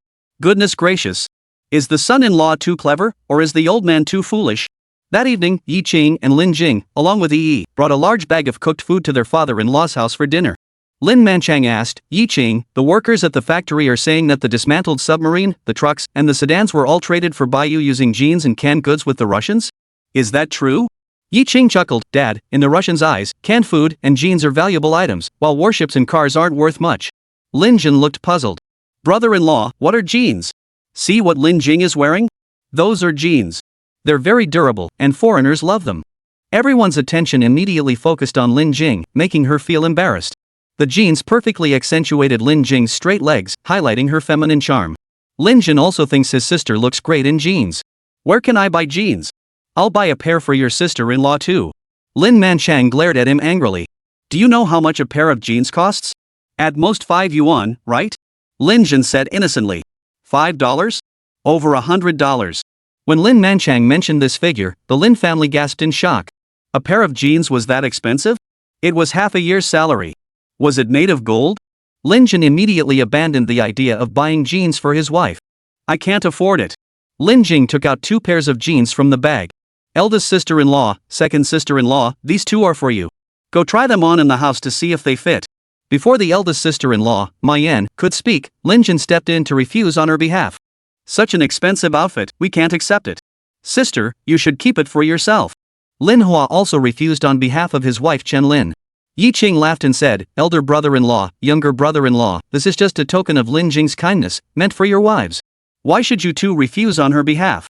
Goodness gracious. Is the son-in-law too clever, or is the old man too foolish? That evening, Yi Qing and Lin Jing, along with Yi, brought a large bag of cooked food to their father-in-law's house for dinner. Lin Manchang asked, "Yi Qing, the workers at the factory are saying that the dismantled submarine, the trucks, and the sedans were all traded for by you using jeans and canned goods with the Russians? Is that true?" Yi Qing chuckled, "Dad, in the Russians' eyes, canned food and jeans are valuable items, while warships and cars aren't worth much." Lin Jin looked puzzled. "Brother-in-law, what are jeans? See what Lin Jing is wearing? Those are jeans. They're very durable, and foreigners love them." Everyone's attention immediately focused on Lin Jing, making her feel embarrassed. The jeans perfectly accentuated Lin Jing's straight legs, highlighting her feminine charm. Lin Jin also thinks his sister looks great in jeans. "Where can I buy jeans? I'll buy a pair for your sister-in-law too." Lin Manchang glared at him angrily. "Do you know how much a pair of jeans costs? At most 5 yuan, right?" Lin Jin said innocently. $5? Over $100. When Lin Manchang mentioned this figure, the Lin family gasped in shock. A pair of jeans was that expensive? It was half a year's salary. Was it made of gold? Lin Jin immediately abandoned the idea of buying jeans for his wife. "I can't afford it." Lin Jing took out 2 pairs of jeans from the bag. "Eldest sister-in-law, second sister-in-law, these 2 are for you. Go try them on in the house to see if they fit." Before the eldest sister-in-law, Ma Yan, could speak, Lin Jin stepped in to refuse on her behalf. "Such an expensive outfit, we can't accept it. Sister, you should keep it for yourself." Lin Hua also refused on behalf of his wife Chen Lin. Yi Qing laughed and said, "Elder brother-in-law, younger brother-in-law, this is just a token of Lin Jing's kindness, meant for your wives. Why should you two refuse on her behalf?"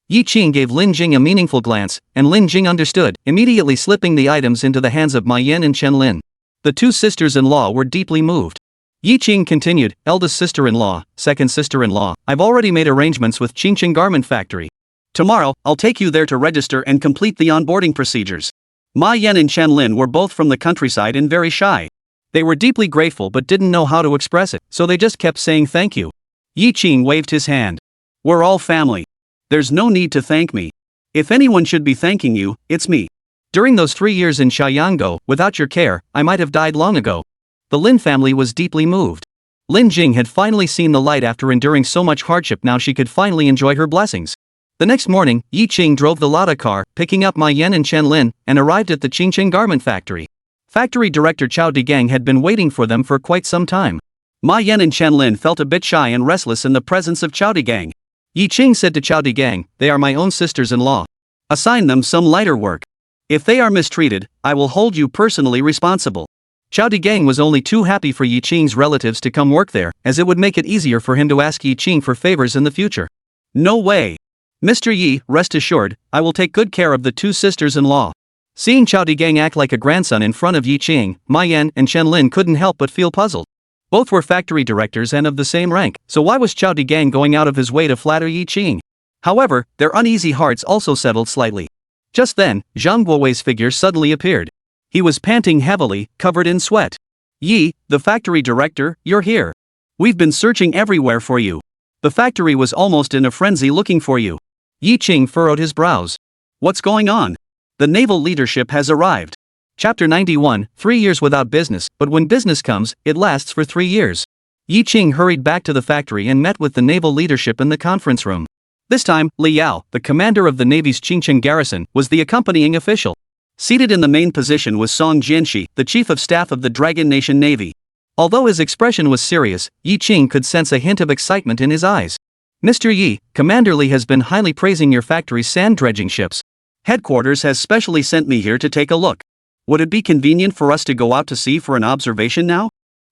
Yi Qing gave Lin Jing a meaningful glance, and Lin Jing understood, immediately slipping the items into the hands of Ma Yan and Chen Lin. The 2 sisters-in-law were deeply moved. Yi Qing continued, "Eldest sister-in-law, second sister-in-law, I've already made arrangements with Qingqing Garment Factory. Tomorrow, I'll take you there to register and complete the onboarding procedures." Ma Yan and Chen Lin were both from the countryside and very shy. They were deeply grateful but didn't know how to express it, so they just kept saying thank you. Yi Qing waved his hand. "We're all family. There's no need to thank me. If anyone should be thanking you, it's me. During those 3 years in Xiaoyanggo, without your care, I might have died long ago." The Lin family was deeply moved. Lin Jing had finally seen the light after enduring so much hardship. Now she could finally enjoy her blessings. The next morning, Yi Qing drove the Lada car, picking up Ma Yan and Chen Lin, and arrived at the Qingqing Garment Factory. Factory director Chao Digang had been waiting for them for quite some time. Ma Yan and Chen Lin felt a bit shy and restless in the presence of Chao Digang. Yi Qing said to Chao Digang, "They are my own sisters-in-law. Assign them some lighter work. If they are mistreated, I will hold you personally responsible." Chao Digang was only too happy for Yi Qing's relatives to come work there, as it would make it easier for him to ask Yi Qing for favors in the future. "No way. Mr. Yi, rest assured, I will take good care of the 2 sisters-in-law." Seeing Chao Digang act like a grandson in front of Yi Qing, Ma Yan and Chen Lin couldn't help but feel puzzled. Both were factory directors and of the same rank, so why was Chao Digang going out of his way to flatter Yi Qing? However, their uneasy hearts also settled slightly. Just then, Zhang Guowei's figure suddenly appeared. He was panting heavily, covered in sweat. "Yi, the factory director, you're here. We've been searching everywhere for you. The factory was almost in a frenzy looking for you." Yi Qing furrowed his brows. "What's going on?" "The naval leadership has arrived. Chapter 91, 3 years without business, but when business comes, it lasts for 3 years. Yi Qing hurried back to the factory and met with the naval leadership in the conference room. This time, Li Yao, the commander of the Navy's Qingcheng garrison, was the accompanying official. Seated in the main position was Song Jianxi, the chief of staff of the Dragon Nation Navy. Although his expression was serious, Yi Qing could sense a hint of excitement in his eyes. Mr. Yi, Commander Li has been highly praising your factory's sand dredging ships. Headquarters has specially sent me here to take a look. Would it be convenient for us to go out to sea for an observation now?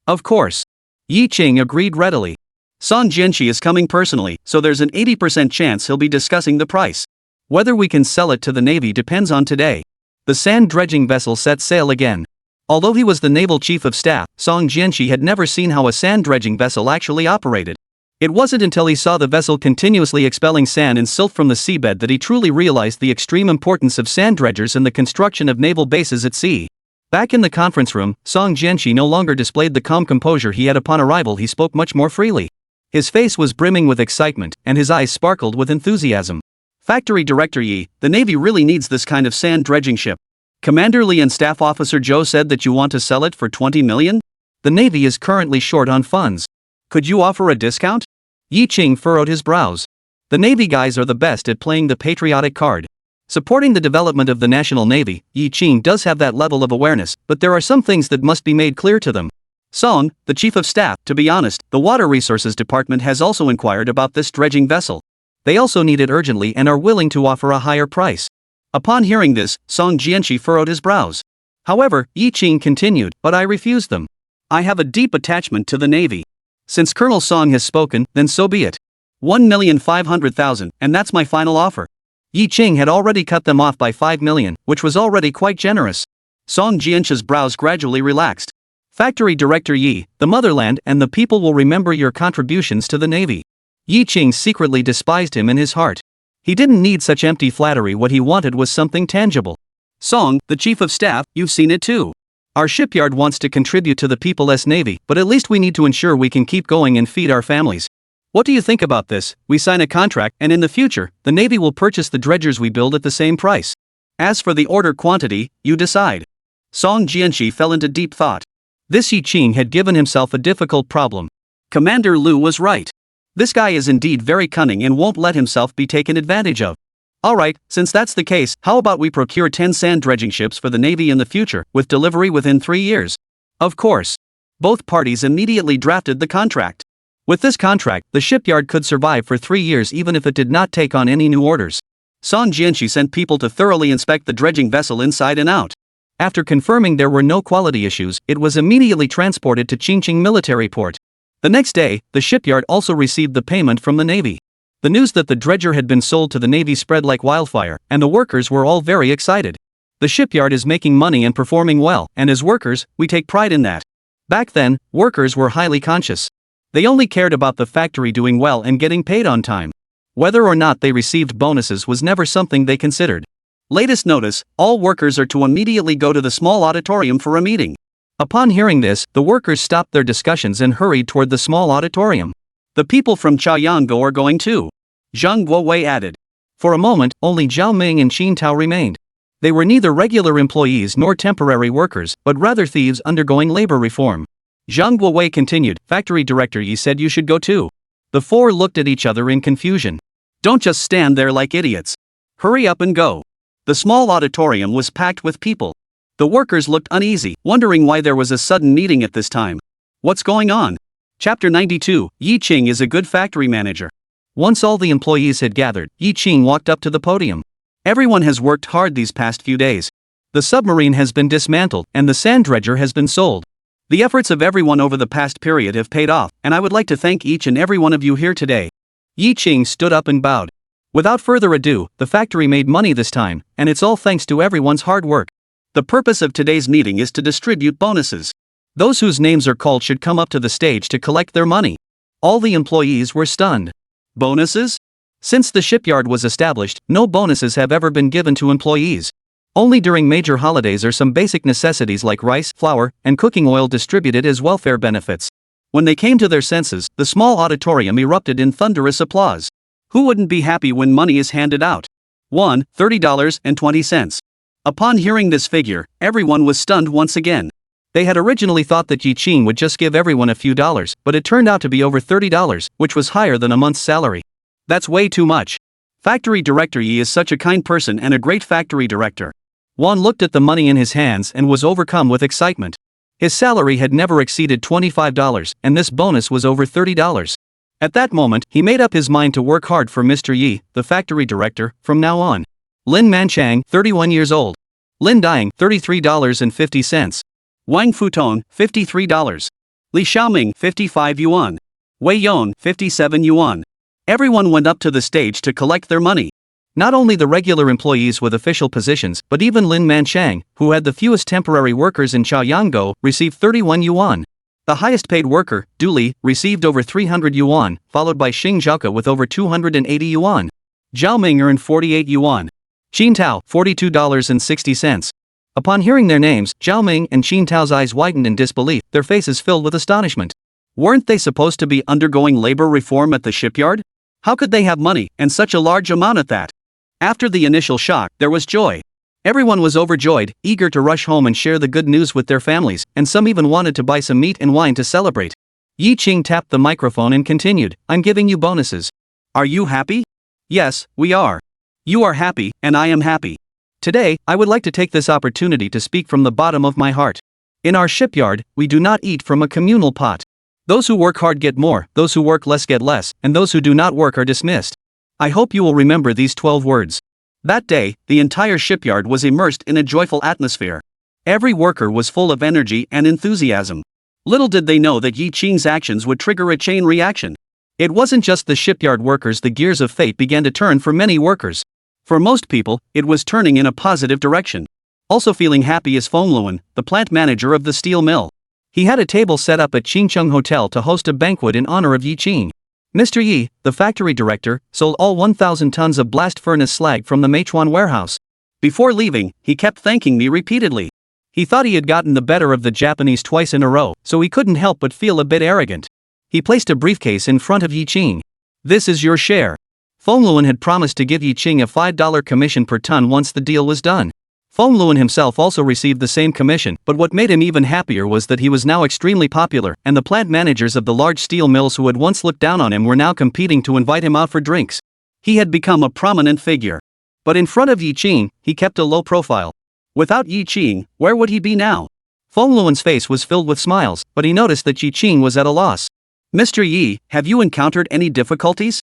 Of course. Yi Qing agreed readily. Song Jianxi is coming personally, so there's an 80% chance he'll be discussing the price. Whether we can sell it to the Navy depends on today. The sand dredging vessel set sail again. Although he was the naval chief of staff, Song Jianxi had never seen how a sand dredging vessel actually operated. It wasn't until he saw the vessel continuously expelling sand and silt from the seabed that he truly realized the extreme importance of sand dredgers in the construction of naval bases at sea. Back in the conference room, Song Jianxi no longer displayed the calm composure he had upon arrival. He spoke much more freely. His face was brimming with excitement, and his eyes sparkled with enthusiasm. Factory Director Yi, the Navy really needs this kind of sand dredging ship. Commander Li and Staff Officer Zhou said that you want to sell it for 20 million? The Navy is currently short on funds. Could you offer a discount? Yi Qing furrowed his brows. The Navy guys are the best at playing the patriotic card. Supporting the development of the National Navy, Yi Qing does have that level of awareness, but there are some things that must be made clear to them. Song, the Chief of Staff, to be honest, the Water Resources Department has also inquired about this dredging vessel. They also need it urgently and are willing to offer a higher price. Upon hearing this, Song Jianxi furrowed his brows. However, Yi Qing continued, but I refused them. I have a deep attachment to the Navy. Since Colonel Song has spoken, then so be it. 1,500,000, and that's my final offer. Yi Qing had already cut them off by 5 million, which was already quite generous. Song Jianxi's brows gradually relaxed. Factory Director Yi, the motherland and the people will remember your contributions to the Navy. Yi Qing secretly despised him in his heart. He didn't need such empty flattery. What he wanted was something tangible. Song, the Chief of Staff, you've seen it too. Our shipyard wants to contribute to the People's Navy, but at least we need to ensure we can keep going and feed our families. What do you think about this? We sign a contract, and in the future, the Navy will purchase the dredgers we build at the same price. As for the order quantity, you decide. Song Jianxi fell into deep thought. This Yi Qing had given himself a difficult problem. Commander Lu was right. This guy is indeed very cunning and won't let himself be taken advantage of. Alright, since that's the case, how about we procure 10 sand dredging ships for the Navy in the future, with delivery within 3 years? Of course. Both parties immediately drafted the contract. With this contract, the shipyard could survive for 3 years even if it did not take on any new orders. Song Jianxi sent people to thoroughly inspect the dredging vessel inside and out. After confirming there were no quality issues, it was immediately transported to Qingcheng military port. The next day, the shipyard also received the payment from the Navy. The news that the dredger had been sold to the Navy spread like wildfire, and the workers were all very excited. The shipyard is making money and performing well, and as workers, we take pride in that. Back then, workers were highly conscious. They only cared about the factory doing well and getting paid on time. Whether or not they received bonuses was never something they considered. Latest notice, all workers are to immediately go to the small auditorium for a meeting. Upon hearing this, the workers stopped their discussions and hurried toward the small auditorium. The people from Chaoyangou are going too. Zhang Guowei added. For a moment, only Zhao Ming and Qin Tao remained. They were neither regular employees nor temporary workers, but rather thieves undergoing labor reform. Zhang Guowei continued, Factory Director Yi said you should go too. The four looked at each other in confusion. Don't just stand there like idiots. Hurry up and go. The small auditorium was packed with people. The workers looked uneasy, wondering why there was a sudden meeting at this time. What's going on? Chapter 92, Yi Qing is a good factory manager. Once all the employees had gathered, Yi Qing walked up to the podium. Everyone has worked hard these past few days. The submarine has been dismantled, and the sand dredger has been sold. The efforts of everyone over the past period have paid off, and I would like to thank each and every one of you here today. Yi Qing stood up and bowed. Without further ado, the factory made money this time, and it's all thanks to everyone's hard work. The purpose of today's meeting is to distribute bonuses. Those whose names are called should come up to the stage to collect their money. All the employees were stunned. Bonuses? Since the shipyard was established, no bonuses have ever been given to employees. Only during major holidays are some basic necessities like rice, flour, and cooking oil distributed as welfare benefits. When they came to their senses, the small auditorium erupted in thunderous applause. Who wouldn't be happy when money is handed out? $30.20. Upon hearing this figure, everyone was stunned once again. They had originally thought that Yi Ching would just give everyone a few dollars, but it turned out to be over $30, which was higher than a month's salary. That's way too much. Factory director Yi is such a kind person and a great factory director. Juan looked at the money in his hands and was overcome with excitement. His salary had never exceeded $25, and this bonus was over $30. At that moment, he made up his mind to work hard for Mr. Yi, the factory director, from now on. Lin Manchang, 31 years old. Lin Daying, $33.50. Wang Futong, $53. Li Xiaoming, 55 yuan. Wei Yon, 57 yuan. Everyone went up to the stage to collect their money. Not only the regular employees with official positions, but even Lin Manchang, who had the fewest temporary workers in Chaoyanggo, received 31 yuan. The highest paid worker, Du Li, received over 300 yuan, followed by Xing Zhaoke with over 280 yuan. Zhao Ming earned 48 yuan. Qin Tao, $42.60. Upon hearing their names, Zhao Ming and Qin Tao's eyes widened in disbelief, their faces filled with astonishment. Weren't they supposed to be undergoing labor reform at the shipyard? How could they have money, and such a large amount at that? After the initial shock, there was joy. Everyone was overjoyed, eager to rush home and share the good news with their families, and some even wanted to buy some meat and wine to celebrate. Yi Ching tapped the microphone and continued, "I'm giving you bonuses. Are you happy? Yes, we are. You are happy, and I am happy. Today, I would like to take this opportunity to speak from the bottom of my heart. In our shipyard, we do not eat from a communal pot. Those who work hard get more, those who work less get less, and those who do not work are dismissed. I hope you will remember these 12 words." That day, the entire shipyard was immersed in a joyful atmosphere. Every worker was full of energy and enthusiasm. Little did they know that Yi Ching's actions would trigger a chain reaction. It wasn't just the shipyard workers, the gears of fate began to turn for many workers. For most people, it was turning in a positive direction. Also feeling happy is Feng Luan, the plant manager of the steel mill. He had a table set up at Qingcheng Hotel to host a banquet in honor of Yi Ching. Mr. Yi, the factory director, sold all 1,000 tons of blast furnace slag from the Meituan warehouse. Before leaving, he kept thanking me repeatedly. He thought he had gotten the better of the Japanese twice in a row, so he couldn't help but feel a bit arrogant. He placed a briefcase in front of Yi Ching. "This is your share." Feng Luan had promised to give Yi Ching a $5 commission per ton once the deal was done. Feng Luan himself also received the same commission, but what made him even happier was that he was now extremely popular, and the plant managers of the large steel mills who had once looked down on him were now competing to invite him out for drinks. He had become a prominent figure. But in front of Yi Ching, he kept a low profile. Without Yi Ching, where would he be now? Feng Luan's face was filled with smiles, but he noticed that Yi Ching was at a loss. "Mr. Yi, have you encountered any difficulties?"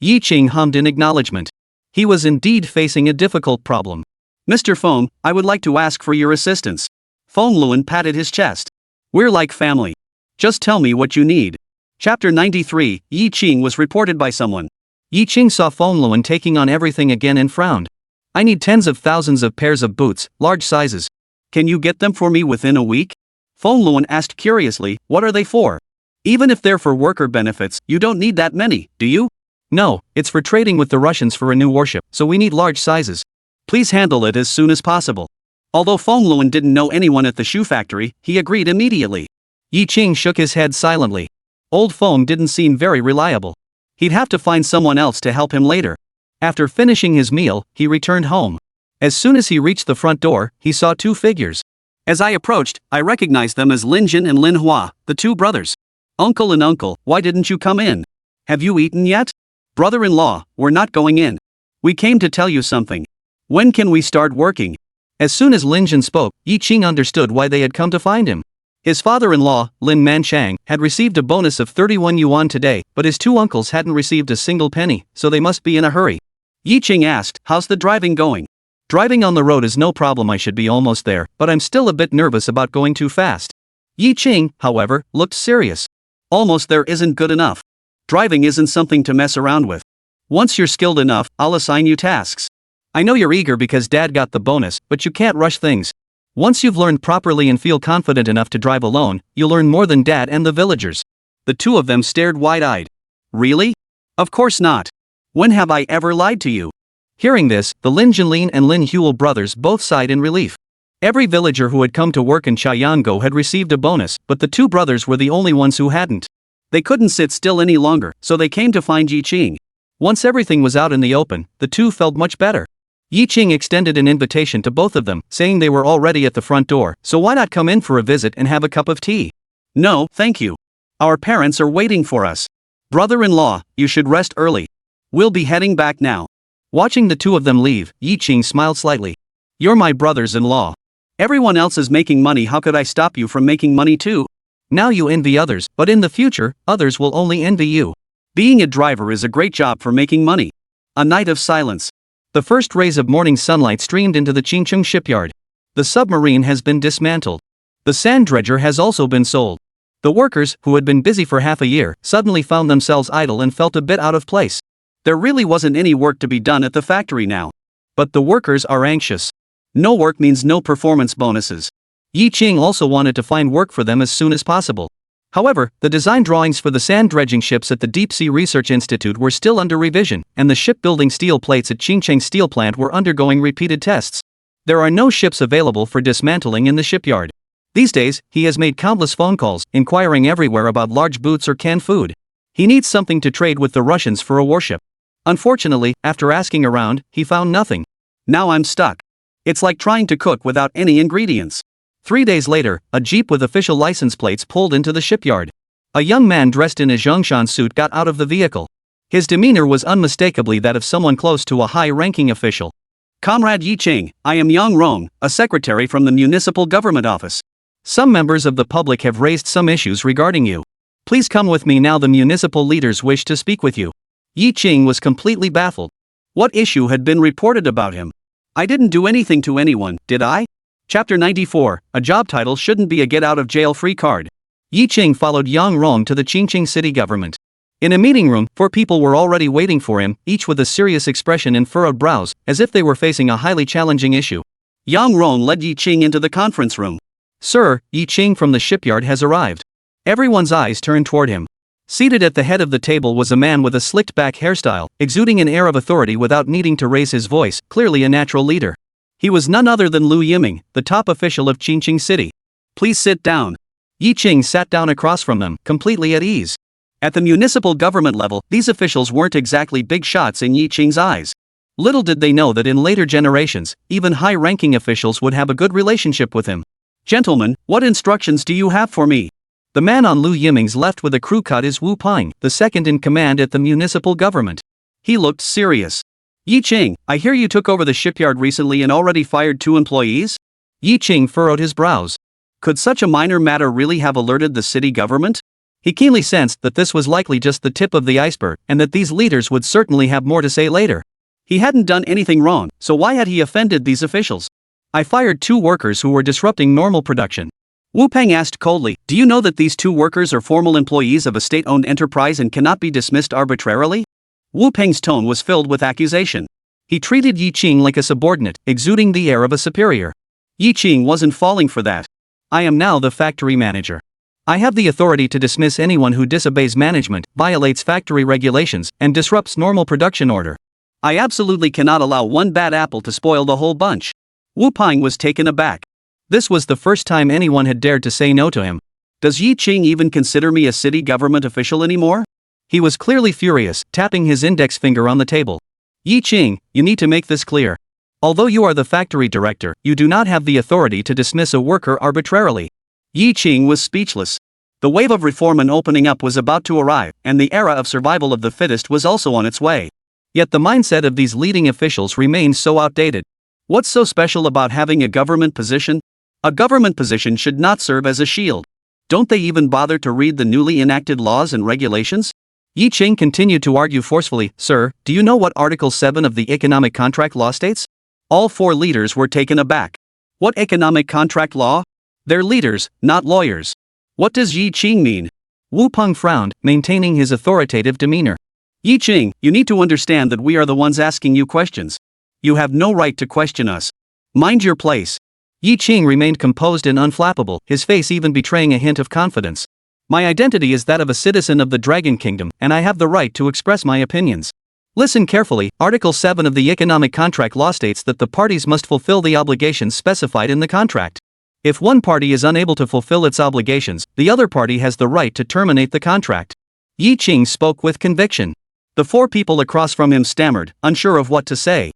Yi Ching hummed in acknowledgement. He was indeed facing a difficult problem. "Mr. Feng, I would like to ask for your assistance." Feng Luan patted his chest. "We're like family. Just tell me what you need." Chapter 93, Yi Ching was reported by someone. Yi Ching saw Feng Luan taking on everything again and frowned. "I need tens of thousands of pairs of boots, large sizes. Can you get them for me within a week?" Feng Luan asked curiously, "What are they for?" "Even if they're for worker benefits, you don't need that many, do you?" "No, it's for trading with the Russians for a new warship, so we need large sizes. Please handle it as soon as possible." Although Feng Luan didn't know anyone at the shoe factory, he agreed immediately. Yi Ching shook his head silently. Old Feng didn't seem very reliable. He'd have to find someone else to help him later. After finishing his meal, he returned home. As soon as he reached the front door, he saw two figures. As I approached, I recognized them as Lin Jin and Lin Hua, the two brothers. "Uncle and uncle, why didn't you come in? Have you eaten yet?" "Brother-in-law, we're not going in. We came to tell you something. When can we start working?" As soon as Lin Jin spoke, Yi Ching understood why they had come to find him. His father-in-law, Lin Manchang, had received a bonus of 31 yuan today, but his two uncles hadn't received a single penny, so they must be in a hurry. Yi Ching asked, "How's the driving going?" "Driving on the road is no problem, I should be almost there, but I'm still a bit nervous about going too fast." Yi Ching, however, looked serious. "Almost there isn't good enough. Driving isn't something to mess around with. Once you're skilled enough, I'll assign you tasks. I know you're eager because Dad got the bonus, but you can't rush things. Once you've learned properly and feel confident enough to drive alone, you'll learn more than Dad and the villagers." The two of them stared wide-eyed. "Really? Of course not. When have I ever lied to you?" Hearing this, the Lin Jinlin and Lin Huel brothers both sighed in relief. Every villager who had come to work in Chaoyanggo had received a bonus, but the two brothers were the only ones who hadn't. They couldn't sit still any longer, so they came to find Yi Ching. Once everything was out in the open, the two felt much better. Yi Qing extended an invitation to both of them, saying they were already at the front door, so why not come in for a visit and have a cup of tea? No, thank you. Our parents are waiting for us. Brother-in-law, you should rest early. We'll be heading back now. Watching the two of them leave, Yi Qing smiled slightly. You're my brothers-in-law. Everyone else is making money, how could I stop you from making money too? Now you envy others, but in the future, others will only envy you. Being a driver is a great job for making money. A night of silence. The first rays of morning sunlight streamed into the Qingcheng shipyard. The submarine has been dismantled. The sand dredger has also been sold. The workers, who had been busy for half a year, suddenly found themselves idle and felt a bit out of place. There really wasn't any work to be done at the factory now. But the workers are anxious. No work means no performance bonuses. Yi Qing also wanted to find work for them as soon as possible. However, the design drawings for the sand dredging ships at the Deep Sea Research Institute were still under revision, and the shipbuilding steel plates at Qingcheng Steel Plant were undergoing repeated tests. There are no ships available for dismantling in the shipyard. These days, he has made countless phone calls, inquiring everywhere about large boots or canned food. He needs something to trade with the Russians for a warship. Unfortunately, after asking around, he found nothing. Now I'm stuck. It's like trying to cook without any ingredients. 3 days later, a jeep with official license plates pulled into the shipyard. A young man dressed in a Zhongshan suit got out of the vehicle. His demeanor was unmistakably that of someone close to a high-ranking official. Comrade Yi Qing, I am Yang Rong, a secretary from the municipal government office. Some members of the public have raised some issues regarding you. Please come with me now, the municipal leaders wish to speak with you. Yi Qing was completely baffled. What issue had been reported about him? I didn't do anything to anyone, did I? Chapter 94, a job title shouldn't be a get-out-of-jail-free card. Yi Qing followed Yang Rong to the Qingcheng city government. In a meeting room, 4 people were already waiting for him, each with a serious expression and furrowed brows, as if they were facing a highly challenging issue. Yang Rong led Yi Qing into the conference room. Sir, Yi Qing from the shipyard has arrived. Everyone's eyes turned toward him. Seated at the head of the table was a man with a slicked-back hairstyle, exuding an air of authority without needing to raise his voice, clearly a natural leader. He was none other than Lu Yiming, the top official of Qingcheng City. Please sit down. Yi Qing sat down across from them, completely at ease. At the municipal government level, these officials weren't exactly big shots in Yi Qing's eyes. Little did they know that in later generations, even high-ranking officials would have a good relationship with him. Gentlemen, what instructions do you have for me? The man on Lu Yiming's left with a crew cut is Wu Peng, the second in command at the municipal government. He looked serious. Yi Qing, I hear you took over the shipyard recently and already fired 2 employees? Yi Qing furrowed his brows. Could such a minor matter really have alerted the city government? He keenly sensed that this was likely just the tip of the iceberg, and that these leaders would certainly have more to say later. He hadn't done anything wrong, so why had he offended these officials? I fired 2 workers who were disrupting normal production. Wu Peng asked coldly, do you know that these 2 workers are formal employees of a state-owned enterprise and cannot be dismissed arbitrarily? Wu Peng's tone was filled with accusation. He treated Yi Qing like a subordinate, exuding the air of a superior. Yi Qing wasn't falling for that. I am now the factory manager. I have the authority to dismiss anyone who disobeys management, violates factory regulations, and disrupts normal production order. I absolutely cannot allow one bad apple to spoil the whole bunch. Wu Peng was taken aback. This was the first time anyone had dared to say no to him. Does Yi Qing even consider me a city government official anymore? He was clearly furious, tapping his index finger on the table. Yi Qing, you need to make this clear. Although you are the factory director, you do not have the authority to dismiss a worker arbitrarily. Yi Qing was speechless. The wave of reform and opening up was about to arrive, and the era of survival of the fittest was also on its way. Yet the mindset of these leading officials remained so outdated. What's so special about having a government position? A government position should not serve as a shield. Don't they even bother to read the newly enacted laws and regulations? Yi Qing continued to argue forcefully, Sir, do you know what Article 7 of the Economic Contract Law states? All 4 leaders were taken aback. What economic contract law? They're leaders, not lawyers. What does Yi Qing mean? Wu Peng frowned, maintaining his authoritative demeanor. Yi Qing, you need to understand that we are the ones asking you questions. You have no right to question us. Mind your place. Yi Qing remained composed and unflappable, his face even betraying a hint of confidence. My identity is that of a citizen of the Dragon Kingdom, and I have the right to express my opinions. Listen carefully, Article 7 of the Economic Contract Law states that the parties must fulfill the obligations specified in the contract. If one party is unable to fulfill its obligations, the other party has the right to terminate the contract. Yi Qing spoke with conviction. The 4 people across from him stammered, unsure of what to say.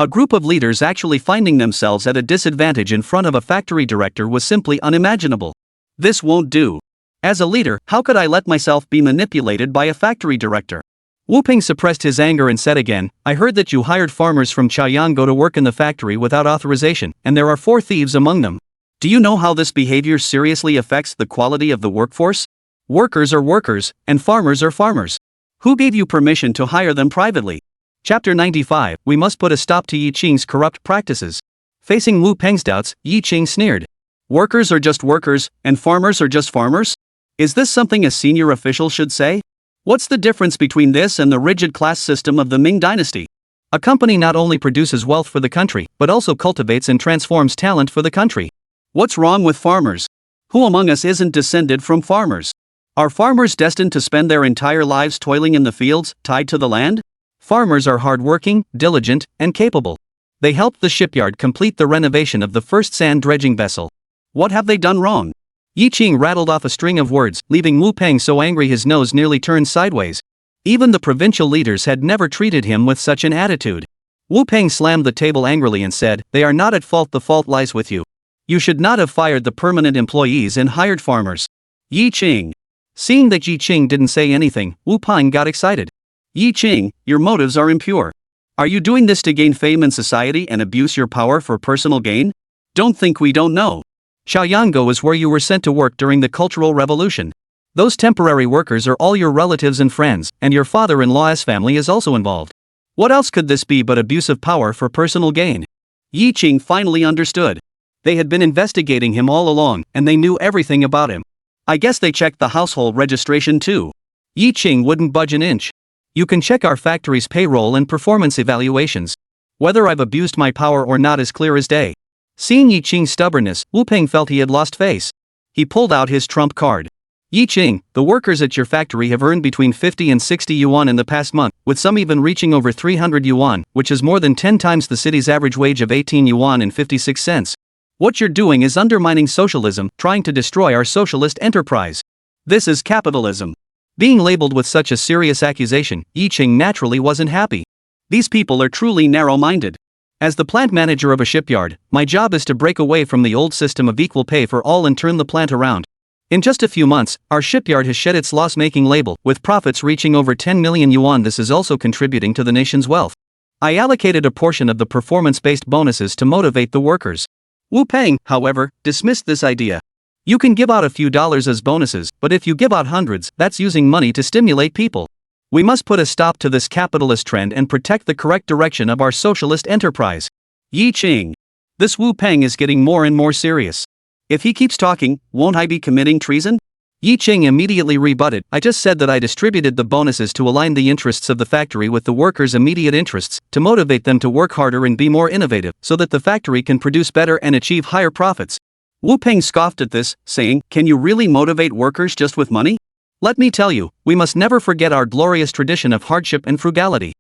A group of leaders actually finding themselves at a disadvantage in front of a factory director was simply unimaginable. This won't do. As a leader, how could I let myself be manipulated by a factory director? Wu Ping suppressed his anger and said again, I heard that you hired farmers from Chaoyanggo to work in the factory without authorization, and there are 4 thieves among them. Do you know how this behavior seriously affects the quality of the workforce? Workers are workers, and farmers are farmers. Who gave you permission to hire them privately? Chapter 95, we must put a stop to Yi Qing's corrupt practices. Facing Wu Peng's doubts, Yi Qing sneered. Workers are just workers, and farmers are just farmers? Is this something a senior official should say? What's the difference between this and the rigid class system of the Ming dynasty? A company not only produces wealth for the country, but also cultivates and transforms talent for the country. What's wrong with farmers? Who among us isn't descended from farmers? Are farmers destined to spend their entire lives toiling in the fields, tied to the land? Farmers are hardworking, diligent, and capable. They helped the shipyard complete the renovation of the first sand dredging vessel. What have they done wrong? Yi Qing rattled off a string of words, leaving Wu Peng so angry his nose nearly turned sideways. Even the provincial leaders had never treated him with such an attitude. Wu Peng slammed the table angrily and said, They are not at fault, the fault lies with you. You should not have fired the permanent employees and hired farmers. Yi Qing. Seeing that Yi Qing didn't say anything, Wu Peng got excited. Yi Qing, your motives are impure. Are you doing this to gain fame in society and abuse your power for personal gain? Don't think we don't know. Chaoyanggo is where you were sent to work during the Cultural Revolution. Those temporary workers are all your relatives and friends, and your father-in-law's family is also involved. What else could this be but abuse of power for personal gain? Yi Qing finally understood. They had been investigating him all along, and they knew everything about him. I guess they checked the household registration too. Yi Qing wouldn't budge an inch. You can check our factory's payroll and performance evaluations. Whether I've abused my power or not is clear as day. Seeing Yi Qing's stubbornness, Wu Peng felt he had lost face. He pulled out his trump card. Yi Qing, the workers at your factory have earned between 50 and 60 yuan in the past month, with some even reaching over 300 yuan, which is more than 10 times the city's average wage of 18 yuan and 56 cents. What you're doing is undermining socialism, trying to destroy our socialist enterprise. This is capitalism. Being labeled with such a serious accusation, Yi Qing naturally wasn't happy. These people are truly narrow-minded. As the plant manager of a shipyard, my job is to break away from the old system of equal pay for all and turn the plant around. In just a few months, our shipyard has shed its loss-making label, with profits reaching over 10 million yuan. This is also contributing to the nation's wealth. I allocated a portion of the performance-based bonuses to motivate the workers. Wu Peng, however, dismissed this idea. You can give out a few dollars as bonuses, but if you give out hundreds, that's using money to stimulate people. We must put a stop to this capitalist trend and protect the correct direction of our socialist enterprise. Yi Qing. This Wu Peng is getting more and more serious. If he keeps talking, won't I be committing treason? Yi Qing immediately rebutted, I just said that I distributed the bonuses to align the interests of the factory with the workers' immediate interests, to motivate them to work harder and be more innovative, so that the factory can produce better and achieve higher profits. Wu Peng scoffed at this, saying, Can you really motivate workers just with money? Let me tell you, we must never forget our glorious tradition of hardship and frugality.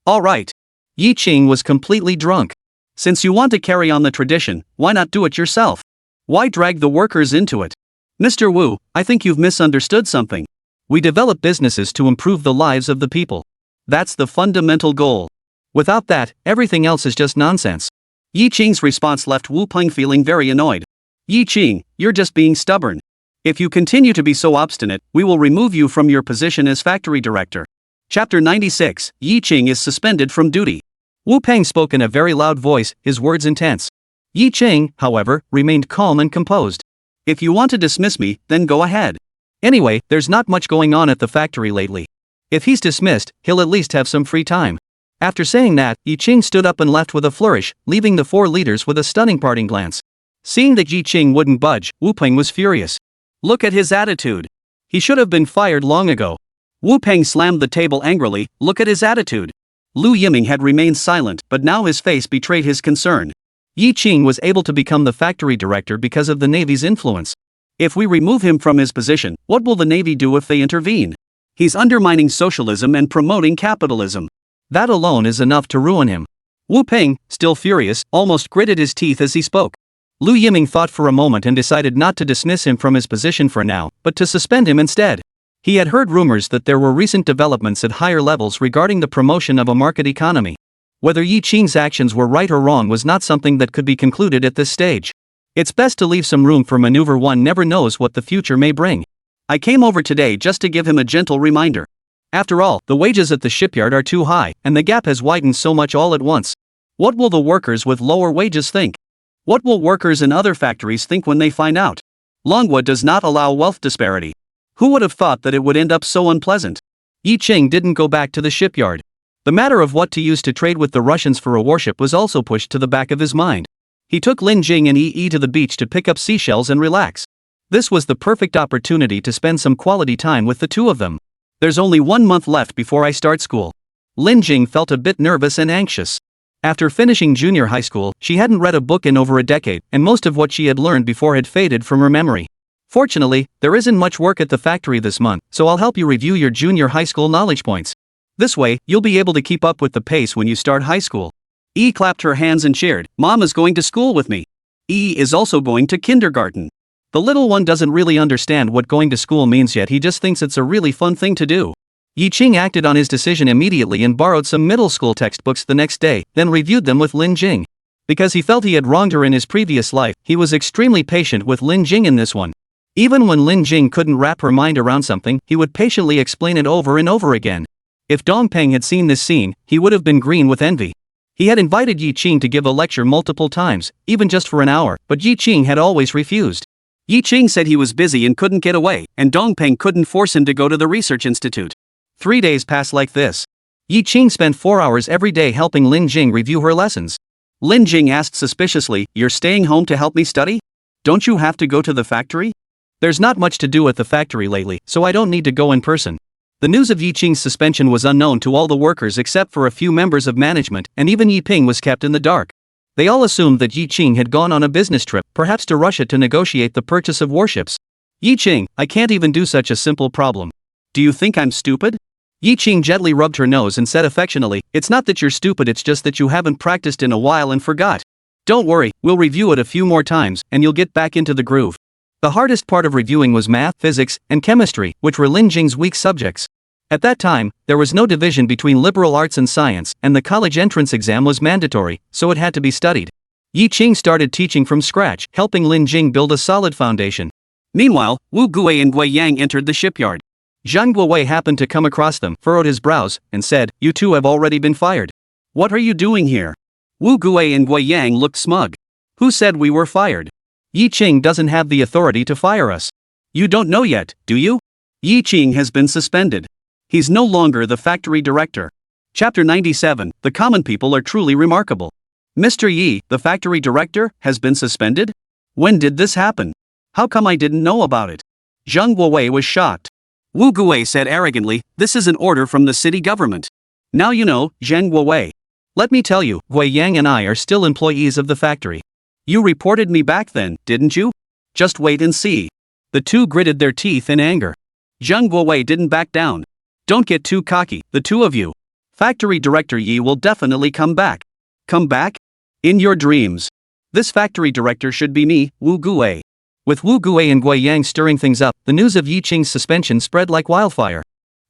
All right. Yi Qing was completely drunk. Since you want to carry on the tradition, why not do it yourself? Why drag the workers into it? Mr. Wu, I think you've misunderstood something. We develop businesses to improve the lives of the people. That's the fundamental goal. Without that, everything else is just nonsense. Yi Qing's response left Wu Peng feeling very annoyed. Yi Qing, you're just being stubborn. If you continue to be so obstinate, we will remove you from your position as factory director. Chapter 96, Yi Qing is suspended from duty. Wu Peng spoke in a very loud voice, his words intense. Yi Qing, however, remained calm and composed. If you want to dismiss me, then go ahead. Anyway, there's not much going on at the factory lately. If he's dismissed, he'll at least have some free time. After saying that, Yi Qing stood up and left with a flourish, leaving the 4 leaders with a stunning parting glance. Seeing that Yi Qing wouldn't budge, Wu Peng was furious. Look at his attitude. He should have been fired long ago. Wu Peng slammed the table angrily, look at his attitude. Lu Yiming had remained silent, but now his face betrayed his concern. Yi Qing was able to become the factory director because of the Navy's influence. If we remove him from his position, what will the Navy do if they intervene? He's undermining socialism and promoting capitalism. That alone is enough to ruin him. Wu Peng, still furious, almost gritted his teeth as he spoke. Lu Yiming thought for a moment and decided not to dismiss him from his position for now, but to suspend him instead. He had heard rumors that there were recent developments at higher levels regarding the promotion of a market economy. Whether Yi Qing's actions were right or wrong was not something that could be concluded at this stage. It's best to leave some room for maneuver. One never knows what the future may bring. I came over today just to give him a gentle reminder. After all, the wages at the shipyard are too high, and the gap has widened so much all at once. What will the workers with lower wages think? What will workers in other factories think when they find out? Manhwa does not allow wealth disparity. Who would have thought that it would end up so unpleasant? Yi Qing didn't go back to the shipyard. The matter of what to use to trade with the Russians for a warship was also pushed to the back of his mind. He took Lin Jing and Yi to the beach to pick up seashells and relax. This was the perfect opportunity to spend some quality time with the two of them. There's only 1 month left before I start school. Lin Jing felt a bit nervous and anxious. After finishing junior high school, she hadn't read a book in over a decade, and most of what she had learned before had faded from her memory. Fortunately, there isn't much work at the factory this month, so I'll help you review your junior high school knowledge points. This way, you'll be able to keep up with the pace when you start high school. Yi clapped her hands and cheered. Mom is going to school with me. Yi is also going to kindergarten. The little one doesn't really understand what going to school means yet. He just thinks it's a really fun thing to do. Yi Qing acted on his decision immediately and borrowed some middle school textbooks the next day, then reviewed them with Lin Jing. Because he felt he had wronged her in his previous life, he was extremely patient with Lin Jing in this one. Even when Lin Jing couldn't wrap her mind around something, he would patiently explain it over and over again. If Dongpeng had seen this scene, he would have been green with envy. He had invited Yi Qing to give a lecture multiple times, even just for an hour, but Yi Qing had always refused. Yi Qing said he was busy and couldn't get away, and Dongpeng couldn't force him to go to the research institute. 3 days passed like this. Yi Qing spent 4 hours every day helping Lin Jing review her lessons. Lin Jing asked suspiciously, "You're staying home to help me study? Don't you have to go to the factory?" "There's not much to do at the factory lately, so I don't need to go in person." The news of Yi Qing's suspension was unknown to all the workers except for a few members of management, and even Yi Ping was kept in the dark. They all assumed that Yi Qing had gone on a business trip, perhaps to Russia, to negotiate the purchase of warships. "Yi Qing, I can't even do such a simple problem. Do you think I'm stupid?" Yi Qing gently rubbed her nose and said affectionately, "It's not that you're stupid, it's just that you haven't practiced in a while and forgot. Don't worry, we'll review it a few more times, and you'll get back into the groove." The hardest part of reviewing was math, physics, and chemistry, which were Lin Jing's weak subjects. At that time, there was no division between liberal arts and science, and the college entrance exam was mandatory, so it had to be studied. Yi Qing started teaching from scratch, helping Lin Jing build a solid foundation. Meanwhile, Wu Guwei and Gui Yang entered the shipyard. Zhang Guowei happened to come across them, furrowed his brows, and said, "You two have already been fired. What are you doing here?" Wu Guwei and Gui Yang looked smug. "Who said we were fired? Yi Qing doesn't have the authority to fire us. You don't know yet, do you? Yi Qing has been suspended. He's no longer the factory director." Chapter 97, The Common People Are Truly Remarkable. Mr. Yi, the factory director, has been suspended? When did this happen? How come I didn't know about it? Zhang Guowei was shocked. Wu Guwei said arrogantly, "This is an order from the city government. Now you know, Zhang Guowei. Let me tell you, Gui Yang and I are still employees of the factory. You reported me back then, didn't you? Just wait and see." The two gritted their teeth in anger. Zhang Guowei didn't back down. "Don't get too cocky, the two of you. Factory Director Yi will definitely come back." "Come back? In your dreams. This factory director should be me, Wu Guwei." With Wu Guwei and Gui Yang stirring things up, the news of Yi Qing's suspension spread like wildfire.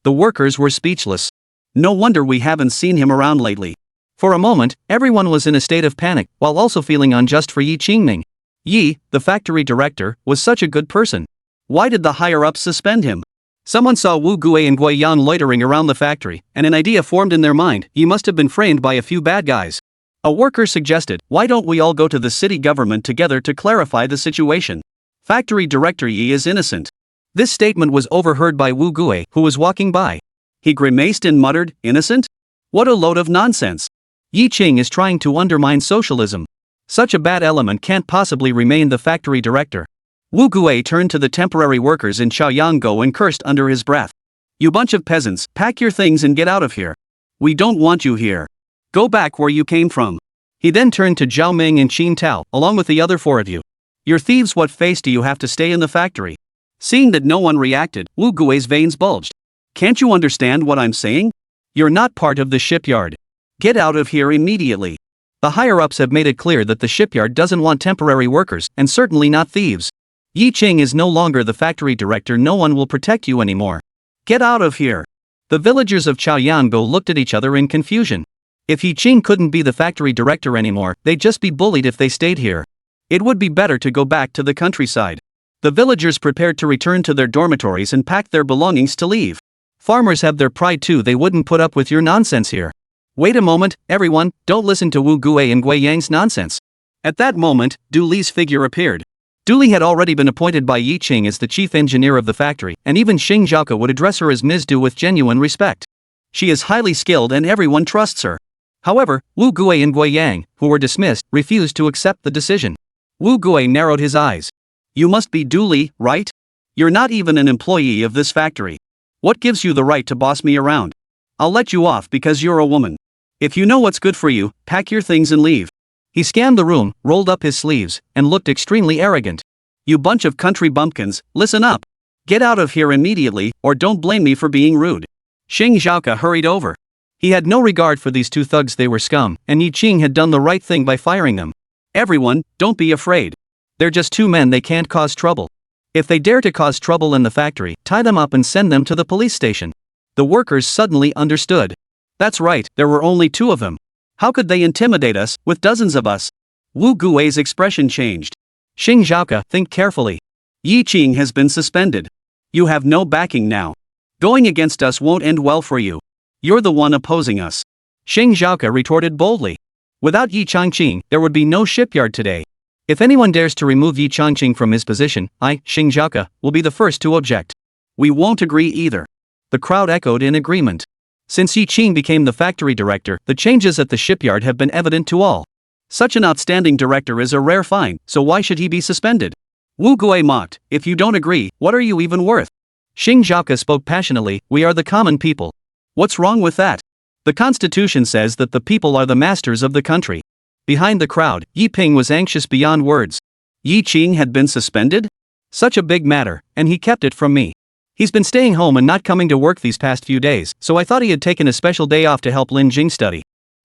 The workers were speechless. No wonder we haven't seen him around lately. For a moment, everyone was in a state of panic, while also feeling unjust for Yi Qingming. Yi, the factory director, was such a good person. Why did the higher-ups suspend him? Someone saw Wu Guwei and Gui Yang loitering around the factory, and an idea formed in their mind. Yi must have been framed by a few bad guys. A worker suggested, "Why don't we all go to the city government together to clarify the situation? Factory Director Yi is innocent." This statement was overheard by Wu Guwei, who was walking by. He grimaced and muttered, "Innocent? What a load of nonsense. Yi Qing is trying to undermine socialism. Such a bad element can't possibly remain the factory director." Wu Guwei turned to the temporary workers in Chaoyanggo and cursed under his breath. "You bunch of peasants, pack your things and get out of here. We don't want you here. Go back where you came from." He then turned to Zhao Ming and Qin Tao, along with the other 4 of you. "You're thieves, what face do you have to stay in the factory?" Seeing that no one reacted, Wu Guwei's veins bulged. "Can't you understand what I'm saying? You're not part of the shipyard. Get out of here immediately. The higher-ups have made it clear that the shipyard doesn't want temporary workers, and certainly not thieves. Yi Qing is no longer the factory director. No one will protect you anymore. Get out of here." The villagers of Chaoyanggo looked at each other in confusion. If Yi Ching couldn't be the factory director anymore, they'd just be bullied if they stayed here. It would be better to go back to the countryside. The villagers prepared to return to their dormitories and packed their belongings to leave. Farmers have their pride too, they wouldn't put up with your nonsense here. Wait a moment, everyone, don't listen to Wu Gue and Gui Yang's nonsense. At that moment, Du Li's figure appeared. Du Li had already been appointed by Yi Ching as the chief engineer of the factory, and even Xing Zhaoke would address her as Ms. Du with genuine respect. She is highly skilled and everyone trusts her. However, Wu Gue and Gui Yang, who were dismissed, refused to accept the decision. Wu Gue narrowed his eyes. You must be Du Li, right? You're not even an employee of this factory. What gives you the right to boss me around? I'll let you off because you're a woman. If you know what's good for you, pack your things and leave. He scanned the room, rolled up his sleeves, and looked extremely arrogant. You bunch of country bumpkins, listen up. Get out of here immediately, or don't blame me for being rude. Xing Zhaoke hurried over. He had no regard for these two thugs, they were scum, and Yi Ching had done the right thing by firing them. Everyone, don't be afraid. They're just two men, they can't cause trouble. If they dare to cause trouble in the factory, tie them up and send them to the police station. The workers suddenly understood. That's right, there were only two of them. How could they intimidate us, with dozens of us? Wu Gui's expression changed. Xing Zhaoke, think carefully. Yi Ching has been suspended. You have no backing now. Going against us won't end well for you. You're the one opposing us. Xing Zhaoke retorted boldly. Without Yi Changqing, there would be no shipyard today. If anyone dares to remove Yi Changqing from his position, I, Xing Zhaoke, will be the first to object. We won't agree either. The crowd echoed in agreement. Since Yi Ching became the factory director, the changes at the shipyard have been evident to all. Such an outstanding director is a rare find, so why should he be suspended? Wu Gue mocked, if you don't agree, what are you even worth? Xing Zhaoke spoke passionately, we are the common people. What's wrong with that? The constitution says that the people are the masters of the country. Behind the crowd, Yi Ping was anxious beyond words. Yi Ching had been suspended? Such a big matter, and he kept it from me. He's been staying home and not coming to work these past few days, so I thought he had taken a special day off to help Lin Jing study.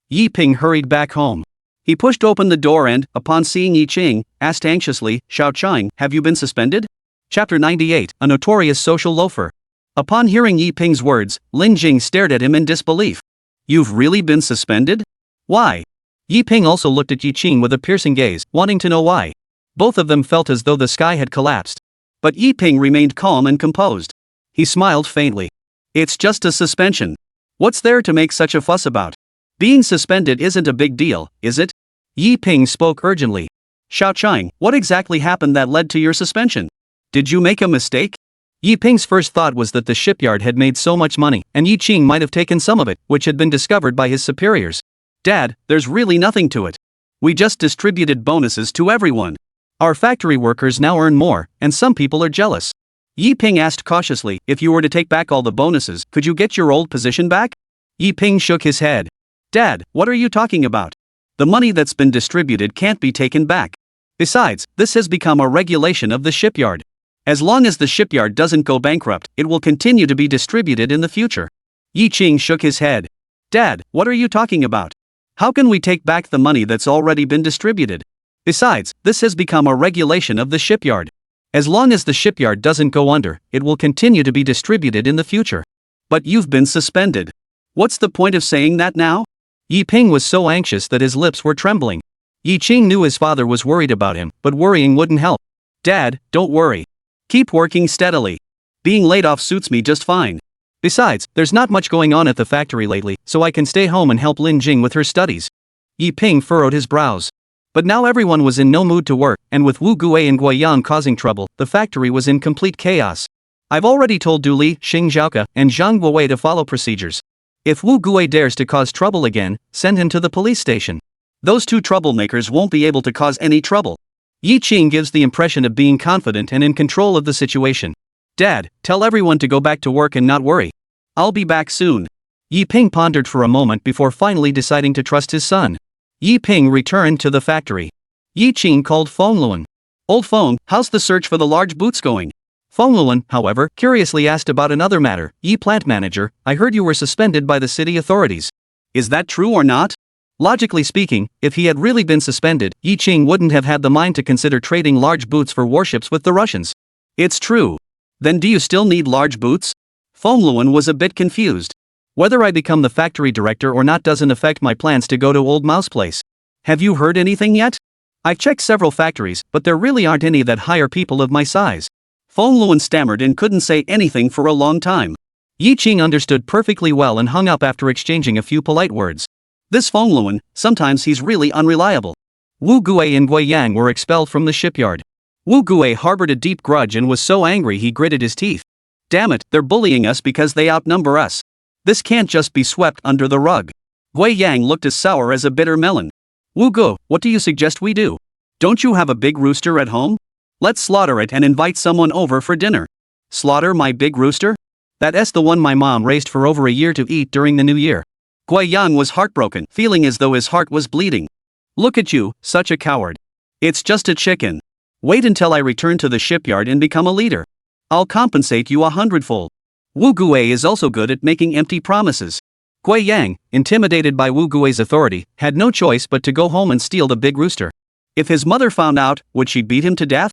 Yi Ping hurried back home. He pushed open the door and, upon seeing Yi Ching, asked anxiously, Xiao Chang, have you been suspended? Chapter 98, A Notorious Social Loafer. Upon hearing Yi Ping's words, Lin Jing stared at him in disbelief. You've really been suspended? Why? Yi Ping also looked at Yi Ching with a piercing gaze, wanting to know why. Both of them felt as though the sky had collapsed. But Yi Ping remained calm and composed. He smiled faintly. It's just a suspension. What's there to make such a fuss about? Being suspended isn't a big deal, is it? Yi Ping spoke urgently. Xiao Chang, what exactly happened that led to your suspension? Did you make a mistake? Yi Ping's first thought was that the shipyard had made so much money, and Yi Ching might have taken some of it, which had been discovered by his superiors. Dad, there's really nothing to it. We just distributed bonuses to everyone. Our factory workers now earn more, and some people are jealous. Yi Ping asked cautiously, if you were to take back all the bonuses, could you get your old position back? Yi Ping shook his head. Dad, what are you talking about? The money that's been distributed can't be taken back. Besides, this has become a regulation of the shipyard. As long as the shipyard doesn't go bankrupt, it will continue to be distributed in the future. Yi Ching shook his head. Dad, what are you talking about? How can we take back the money that's already been distributed? Besides, this has become a regulation of the shipyard. As long as the shipyard doesn't go under, it will continue to be distributed in the future. But you've been suspended. What's the point of saying that now? Yi Ping was so anxious that his lips were trembling. Yi Ching knew his father was worried about him, but worrying wouldn't help. Dad, don't worry. Keep working steadily. Being laid off suits me just fine. Besides, there's not much going on at the factory lately, so I can stay home and help Lin Jing with her studies. Yi Ping furrowed his brows. But now everyone was in no mood to work, and with Wu Gue and Guiyang causing trouble, the factory was in complete chaos. I've already told Du Li, Xing Zhaoke, and Zhang Guowei to follow procedures. If Wu Gue dares to cause trouble again, send him to the police station. Those two troublemakers won't be able to cause any trouble. Yi Ching gives the impression of being confident and in control of the situation. Dad, tell everyone to go back to work and not worry. I'll be back soon. Yi Ping pondered for a moment before finally deciding to trust his son. Yi Ping returned to the factory. Yi Ching called Feng Luan. Old Feng, how's the search for the large boots going? Feng Luan, however, curiously asked about another matter. Yi plant manager, I heard you were suspended by the city authorities. Is that true or not? Logically speaking, if he had really been suspended, Yi Ching wouldn't have had the mind to consider trading large boots for warships with the Russians. It's true. Then do you still need large boots? Feng Luan was a bit confused. Whether I become the factory director or not doesn't affect my plans to go to Old Mouse Place. Have you heard anything yet? I've checked several factories, but there really aren't any that hire people of my size. Feng Luan stammered and couldn't say anything for a long time. Yi Qing understood perfectly well and hung up after exchanging a few polite words. This Feng Luan, sometimes he's really unreliable. Wu Gui and Gui Yang were expelled from the shipyard. Wu Gui harbored a deep grudge and was so angry he gritted his teeth. Damn it, they're bullying us because they outnumber us. This can't just be swept under the rug. Gui Yang looked as sour as a bitter melon. Wu Gu, what do you suggest we do? Don't you have a big rooster at home? Let's slaughter it and invite someone over for dinner. Slaughter my big rooster? That's the one my mom raised for over a year to eat during the new year. Gui Yang was heartbroken, feeling as though his heart was bleeding. Look at you, such a coward. It's just a chicken. Wait until I return to the shipyard and become a leader. I'll compensate you 100-fold. Wu Gui is also good at making empty promises. Gui Yang, intimidated by Wu Gui's authority, had no choice but to go home and steal the big rooster. If his mother found out, would she beat him to death?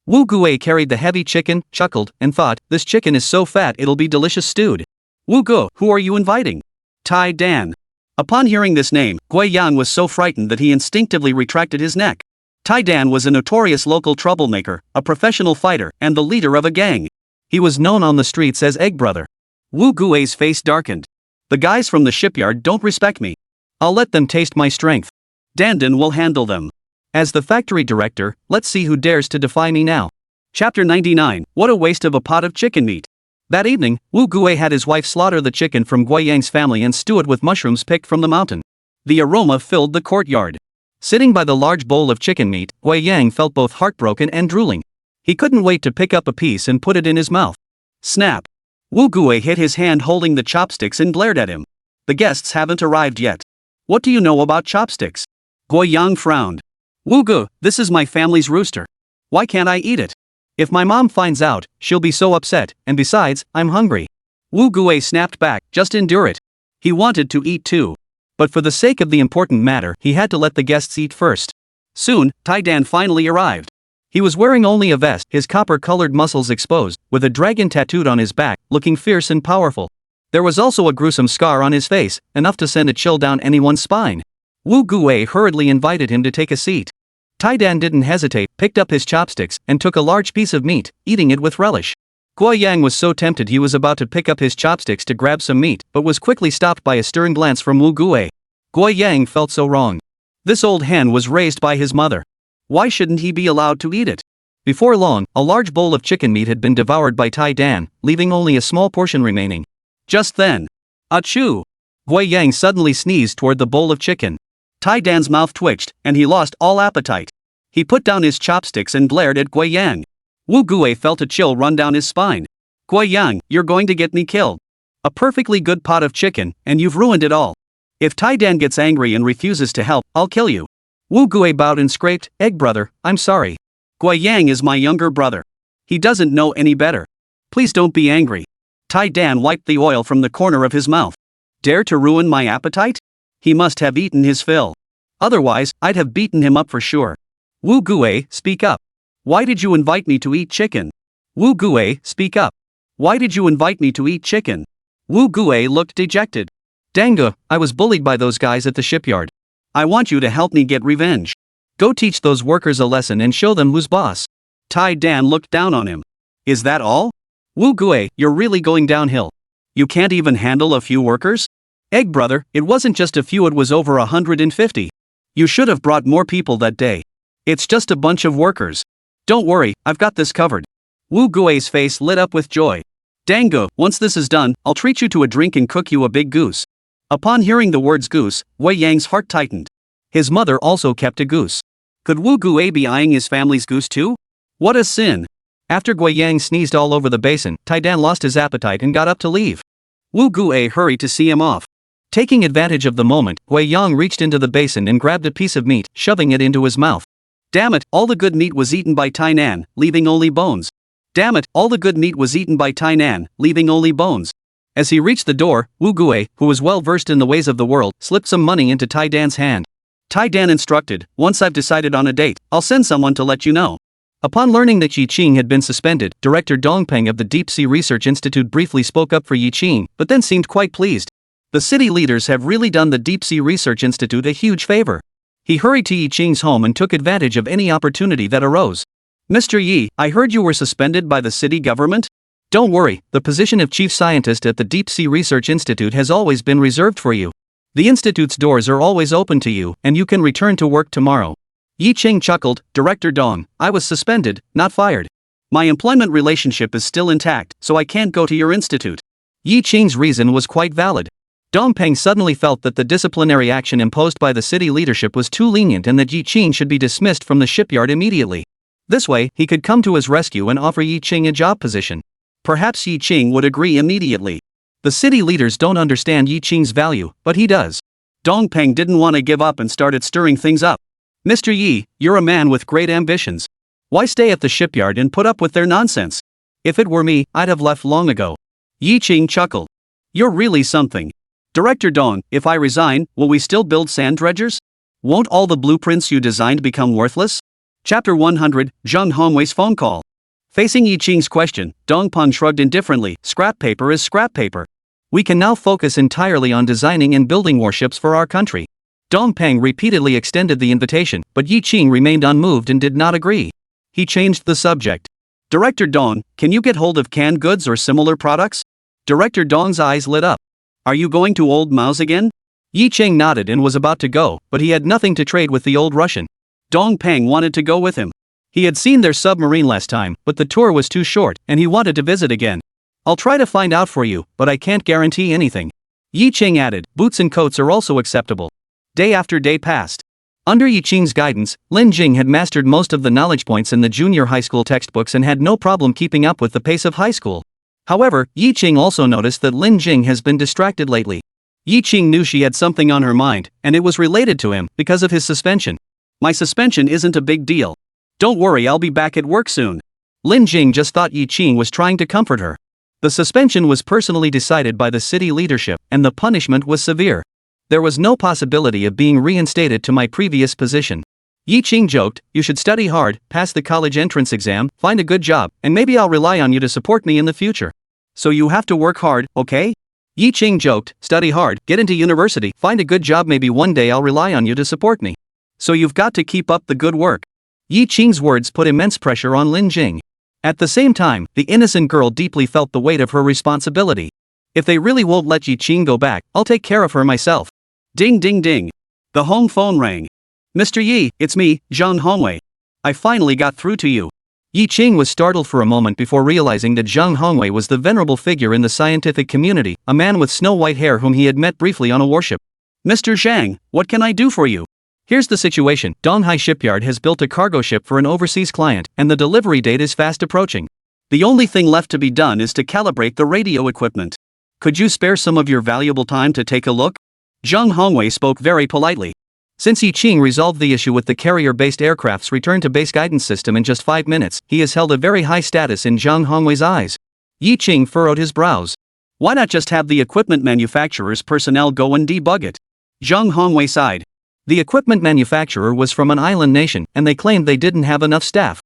Wu Gui carried the heavy chicken, chuckled, and thought, this chicken is so fat it'll be delicious stewed. Wu Gu, who are you inviting? Tai Dan. Upon hearing this name, Gui Yang was so frightened that he instinctively retracted his neck. Tai Dan was a notorious local troublemaker, a professional fighter, and the leader of a gang. He was known on the streets as Egg Brother. Wu Gui's face darkened. The guys from the shipyard don't respect me. I'll let them taste my strength. Dandan will handle them. As the factory director, let's see who dares to defy me now. Chapter 99, What a waste of a pot of chicken meat. That evening, Wu Gui had his wife slaughter the chicken from Gui Yang's family and stew it with mushrooms picked from the mountain. The aroma filled the courtyard. Sitting by the large bowl of chicken meat, Gui Yang felt both heartbroken and drooling. He couldn't wait to pick up a piece and put it in his mouth. Snap! Wu Gui hit his hand holding the chopsticks and glared at him. The guests haven't arrived yet. What do you know about chopsticks? Gui Yang frowned. Wu Gu, this is my family's rooster. Why can't I eat it? If my mom finds out, she'll be so upset, and besides, I'm hungry. Wu Gui snapped back, just endure it. He wanted to eat too. But for the sake of the important matter, he had to let the guests eat first. Soon, Tai Dan finally arrived. He was wearing only a vest, his copper-colored muscles exposed, with a dragon tattooed on his back, looking fierce and powerful. There was also a gruesome scar on his face, enough to send a chill down anyone's spine. Wu Gui hurriedly invited him to take a seat. Tai Dan didn't hesitate, picked up his chopsticks, and took a large piece of meat, eating it with relish. Gui Yang was so tempted he was about to pick up his chopsticks to grab some meat, but was quickly stopped by a stern glance from Wu Gui. Gui Yang felt so wrong. This old hen was raised by his mother. Why shouldn't he be allowed to eat it? Before long, a large bowl of chicken meat had been devoured by Tai Dan, leaving only a small portion remaining. Just then, achoo! Gui Yang suddenly sneezed toward the bowl of chicken. Tai Dan's mouth twitched, and he lost all appetite. He put down his chopsticks and glared at Gui Yang. Wu Gui felt a chill run down his spine. Gui Yang, you're going to get me killed. A perfectly good pot of chicken, and you've ruined it all. If Tai Dan gets angry and refuses to help, I'll kill you. Wu Gui bowed and scraped, Egg Brother, I'm sorry. Gui Yang is my younger brother. He doesn't know any better. Please don't be angry. Tai Dan wiped the oil from the corner of his mouth. Dare to ruin my appetite? He must have eaten his fill. Otherwise, I'd have beaten him up for sure. Wu Gui, speak up. Why did you invite me to eat chicken? Wu Gui, speak up. Why did you invite me to eat chicken? Wu Gui looked dejected. Danga, I was bullied by those guys at the shipyard. I want you to help me get revenge. Go teach those workers a lesson and show them who's boss. Tai Dan looked down on him. Is that all? Wu Gui, you're really going downhill. You can't even handle a few workers? Egg Brother, it wasn't just a few, it was over 150. You should have brought more people that day. It's just a bunch of workers. Don't worry, I've got this covered. Wu Gui's face lit up with joy. Dango, once this is done, I'll treat you to a drink and cook you a big goose. Upon hearing the words goose, Gui Yang's heart tightened. His mother also kept a goose. Could Wu Gui be eyeing his family's goose too? What a sin! After Gui Yang sneezed all over the basin, Tai Dan lost his appetite and got up to leave. Wu Gui hurried to see him off. Taking advantage of the moment, Gui Yang reached into the basin and grabbed a piece of meat, shoving it into his mouth. Damn it, all the good meat was eaten by Tai Nan, leaving only bones. Damn it, all the good meat was eaten by Tai Nan, leaving only bones. As he reached the door, Wu Gui, who was well versed in the ways of the world, slipped some money into Tai Dan's hand. Tai Dan instructed, once I've decided on a date, I'll send someone to let you know. Upon learning that Yi Qing had been suspended, Director Dongpeng of the Deep Sea Research Institute briefly spoke up for Yi Qing, but then seemed quite pleased. The city leaders have really done the Deep Sea Research Institute a huge favor. He hurried to Yi Qing's home and took advantage of any opportunity that arose. Mr. Yi, I heard you were suspended by the city government? Don't worry, the position of chief scientist at the Deep Sea Research Institute has always been reserved for you. The institute's doors are always open to you, and you can return to work tomorrow. Yi Qing chuckled. Director Dong, I was suspended, not fired. My employment relationship is still intact, so I can't go to your institute. Yi Qing's reason was quite valid. Dong Peng suddenly felt that the disciplinary action imposed by the city leadership was too lenient and that Yi Qing should be dismissed from the shipyard immediately. This way, he could come to his rescue and offer Yi Qing a job position. Perhaps Yi Qing would agree immediately. The city leaders don't understand Yi Qing's value, but he does. Dong Peng didn't want to give up and started stirring things up. Mr. Yi, you're a man with great ambitions. Why stay at the shipyard and put up with their nonsense? If it were me, I'd have left long ago. Yi Qing chuckled. You're really something. Director Dong, if I resign, will we still build sand dredgers? Won't all the blueprints you designed become worthless? Chapter 100, Zhang Hongwei's phone call. Facing Yi Qing's question, Dong Peng shrugged indifferently. Scrap paper is scrap paper. We can now focus entirely on designing and building warships for our country. Dong Peng repeatedly extended the invitation, but Yi Qing remained unmoved and did not agree. He changed the subject. Director Dong, can you get hold of canned goods or similar products? Director Dong's eyes lit up. Are you going to Old Mao's again? Yi Qing nodded and was about to go, but he had nothing to trade with the old Russian. Dong Peng wanted to go with him. He had seen their submarine last time, but the tour was too short, and he wanted to visit again. I'll try to find out for you, but I can't guarantee anything. Yi Qing added, boots and coats are also acceptable. Day after day passed. Under Yi Qing's guidance, Lin Jing had mastered most of the knowledge points in the junior high school textbooks and had no problem keeping up with the pace of high school. However, Yi Qing also noticed that Lin Jing has been distracted lately. Yi Qing knew she had something on her mind, and it was related to him because of his suspension. My suspension isn't a big deal. Don't worry, I'll be back at work soon. Lin Jing just thought Yi Qing was trying to comfort her. The suspension was personally decided by the city leadership, and the punishment was severe. There was no possibility of being reinstated to my previous position. Yi Qing joked, you should study hard, pass the college entrance exam, find a good job, and maybe I'll rely on you to support me in the future. So you have to work hard, okay? Yi Qing joked, study hard, get into university, find a good job, maybe one day I'll rely on you to support me. So you've got to keep up the good work. Yi Qing's words put immense pressure on Lin Jing. At the same time, the innocent girl deeply felt the weight of her responsibility. If they really won't let Yi Qing go back, I'll take care of her myself. Ding ding ding. The home phone rang. Mr. Yi, it's me, Zhang Hongwei. I finally got through to you. Yi Qing was startled for a moment before realizing that Zhang Hongwei was the venerable figure in the scientific community, a man with snow-white hair whom he had met briefly on a warship. Mr. Zhang, what can I do for you? Here's the situation. Donghai Shipyard has built a cargo ship for an overseas client, and the delivery date is fast approaching. The only thing left to be done is to calibrate the radio equipment. Could you spare some of your valuable time to take a look? Zhang Hongwei spoke very politely. Since Yi Qing resolved the issue with the carrier-based aircraft's return-to-base guidance system in just 5 minutes, he has held a very high status in Zhang Hongwei's eyes. Yi Qing furrowed his brows. Why not just have the equipment manufacturer's personnel go and debug it? Zhang Hongwei sighed. The equipment manufacturer was from an island nation, and they claimed they didn't have enough staff.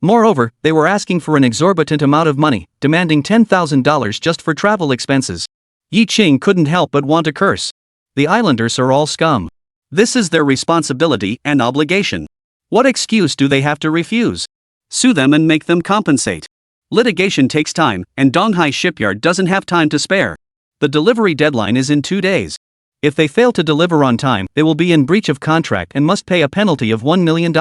Moreover, they were asking for an exorbitant amount of money, demanding $10,000 just for travel expenses. Yi Qing couldn't help but want to curse. The islanders are all scum. This is their responsibility and obligation. What excuse do they have to refuse? Sue them and make them compensate. Litigation takes time, and Donghai Shipyard doesn't have time to spare. The delivery deadline is in 2 days. If they fail to deliver on time, they will be in breach of contract and must pay a penalty of $1 million.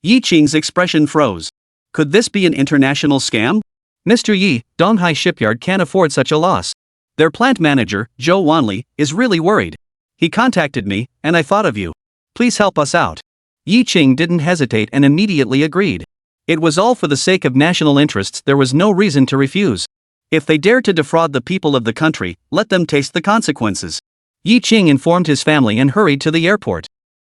Yi Qing's expression froze. Could this be an international scam? Mr. Yi, Donghai Shipyard can't afford such a loss. Their plant manager, Zhou Wanli, is really worried. He contacted me, and I thought of you. Please help us out. Yi Qing didn't hesitate and immediately agreed. It was all for the sake of national interests. There was no reason to refuse. If they dare to defraud the people of the country, let them taste the consequences. Yi Qing informed his family and hurried to the airport.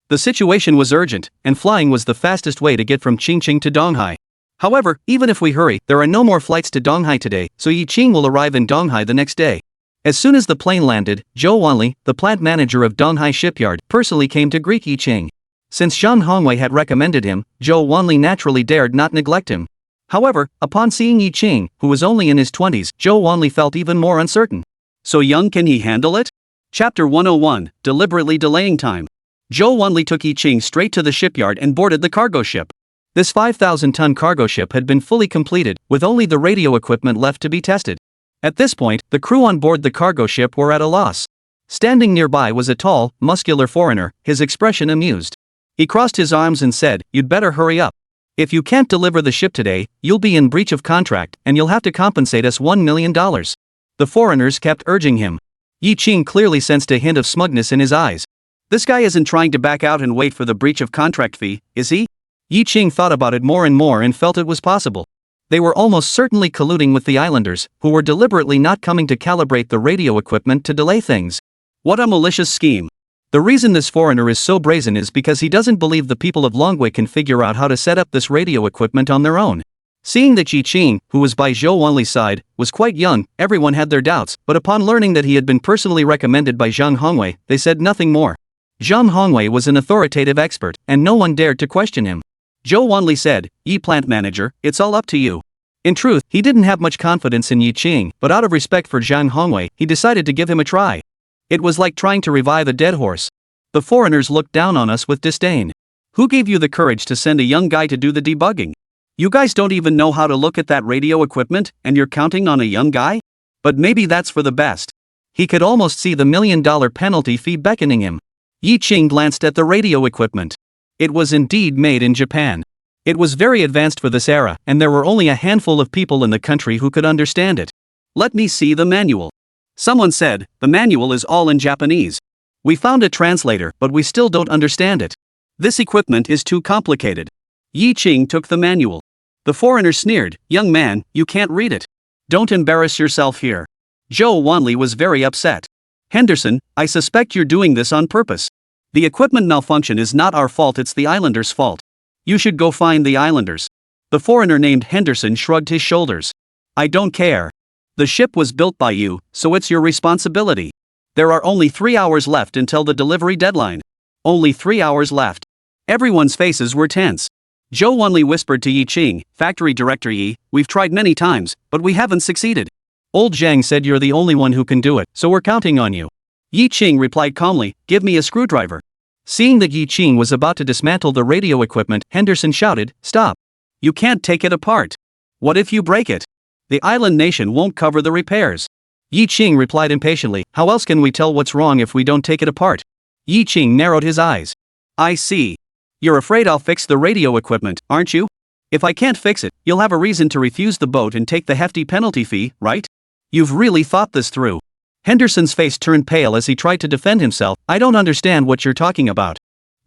The situation was urgent, and flying was the fastest way to get from Qingqing to Donghai. However, even if we hurry, there are no more flights to Donghai today, so Yi Qing will arrive in Donghai the next day. As soon as the plane landed, Zhou Wanli, the plant manager of Donghai Shipyard, personally came to greet Yi Qing. Since Zhang Hongwei had recommended him, Zhou Wanli naturally dared not neglect him. However, upon seeing Yi Qing, who was only in his 20s, Zhou Wanli felt even more uncertain. So young, can he handle it? Chapter 101, Deliberately Delaying Time. Zhou Wanli took Yi Qing straight to the shipyard and boarded the cargo ship. This 5,000-ton cargo ship had been fully completed, with only the radio equipment left to be tested. At this point, the crew on board the cargo ship were at a loss. Standing nearby was a tall, muscular foreigner, his expression amused. He crossed his arms and said, "You'd better hurry up. If you can't deliver the ship today, you'll be in breach of contract and you'll have to compensate us $1 million. The foreigners kept urging him. Yi Qing clearly sensed a hint of smugness in his eyes. This guy isn't trying to back out and wait for the breach of contract fee, is he? Yi Qing thought about it more and felt it was possible. They were almost certainly colluding with the islanders, who were deliberately not coming to calibrate the radio equipment to delay things. What a malicious scheme. The reason this foreigner is so brazen is because he doesn't believe the people of Longwei can figure out how to set up this radio equipment on their own. Seeing that Yi Qing, who was by Zhou Wanli's side, was quite young, everyone had their doubts, but upon learning that he had been personally recommended by Zhang Hongwei, they said nothing more. Zhang Hongwei was an authoritative expert, and no one dared to question him. Zhou Wanli said, "Yi plant manager, it's all up to you." In truth, he didn't have much confidence in Yi Qing, but out of respect for Zhang Hongwei, he decided to give him a try. It was like trying to revive a dead horse. The foreigners looked down on us with disdain. Who gave you the courage to send a young guy to do the debugging? You guys don't even know how to look at that radio equipment, and you're counting on a young guy? But maybe that's for the best. He could almost see the $1 million penalty fee beckoning him. Yi Qing glanced at the radio equipment. It was indeed made in Japan. It was very advanced for this era, and there were only a handful of people in the country who could understand it. Let me see the manual. Someone said, the manual is all in Japanese. We found a translator, but we still don't understand it. This equipment is too complicated. Yi Qing took the manual. The foreigner sneered, "Young man, you can't read it. Don't embarrass yourself here." Zhou Wanli was very upset. "Henderson, I suspect you're doing this on purpose. The equipment malfunction is not our fault, it's the islanders' fault. You should go find the islanders." The foreigner named Henderson shrugged his shoulders. "I don't care. The ship was built by you, so it's your responsibility. There are only 3 hours left until the delivery deadline. Only 3 hours left." Everyone's faces were tense. Zhou Wanli whispered to Yi Qing, "Factory Director Yi, we've tried many times, but we haven't succeeded. Old Zhang said you're the only one who can do it, so we're counting on you." Yi Qing replied calmly, "Give me a screwdriver." Seeing that Yi Qing was about to dismantle the radio equipment, Henderson shouted, "Stop. You can't take it apart. What if you break it? The island nation won't cover the repairs." Yi Qing replied impatiently, "How else can we tell what's wrong if we don't take it apart?" Yi Qing narrowed his eyes. "I see. You're afraid I'll fix the radio equipment, aren't you? If I can't fix it, you'll have a reason to refuse the boat and take the hefty penalty fee, right? You've really thought this through." Henderson's face turned pale as he tried to defend himself. "I don't understand what you're talking about."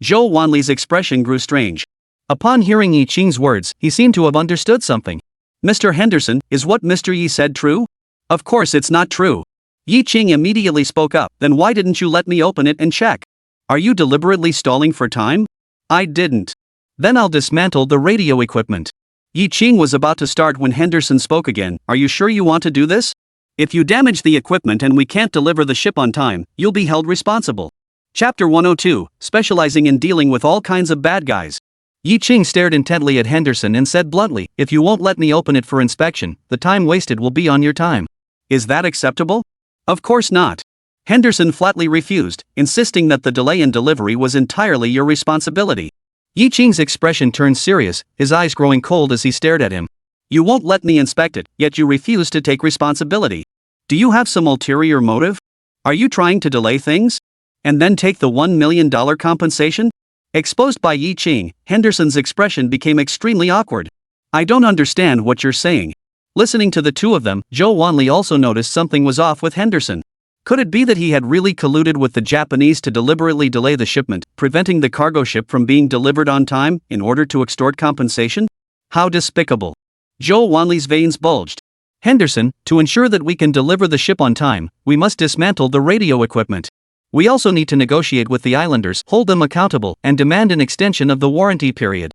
Zhou Wanli's expression grew strange. Upon hearing Yi Qing's words, he seemed to have understood something. "Mr. Henderson, is what Mr. Yi said true?" "Of course it's not true." Yi Qing immediately spoke up. "Then why didn't you let me open it and check? Are you deliberately stalling for time?" "I didn't." "Then I'll dismantle the radio equipment." Yi Qing was about to start when Henderson spoke again. "Are you sure you want to do this? If you damage the equipment and we can't deliver the ship on time, you'll be held responsible." Chapter 102, Specializing in Dealing with All Kinds of Bad Guys. Yi Qing stared intently at Henderson and said bluntly, "If you won't let me open it for inspection, the time wasted will be on your time." "Is that acceptable?" "Of course not." Henderson flatly refused, insisting that the delay in delivery was entirely your responsibility. Yi Qing's expression turned serious, his eyes growing cold as he stared at him. "You won't let me inspect it, yet you refuse to take responsibility. Do you have some ulterior motive? Are you trying to delay things? And then take the $1 million compensation?" Exposed by Yi Qing, Henderson's expression became extremely awkward. "I don't understand what you're saying." Listening to the two of them, Zhou Wanli also noticed something was off with Henderson. Could it be that he had really colluded with the Japanese to deliberately delay the shipment, preventing the cargo ship from being delivered on time, in order to extort compensation? How despicable. Zhou Wanli's veins bulged. "Henderson, to ensure that we can deliver the ship on time, we must dismantle the radio equipment. We also need to negotiate with the islanders, hold them accountable, and demand an extension of the warranty period."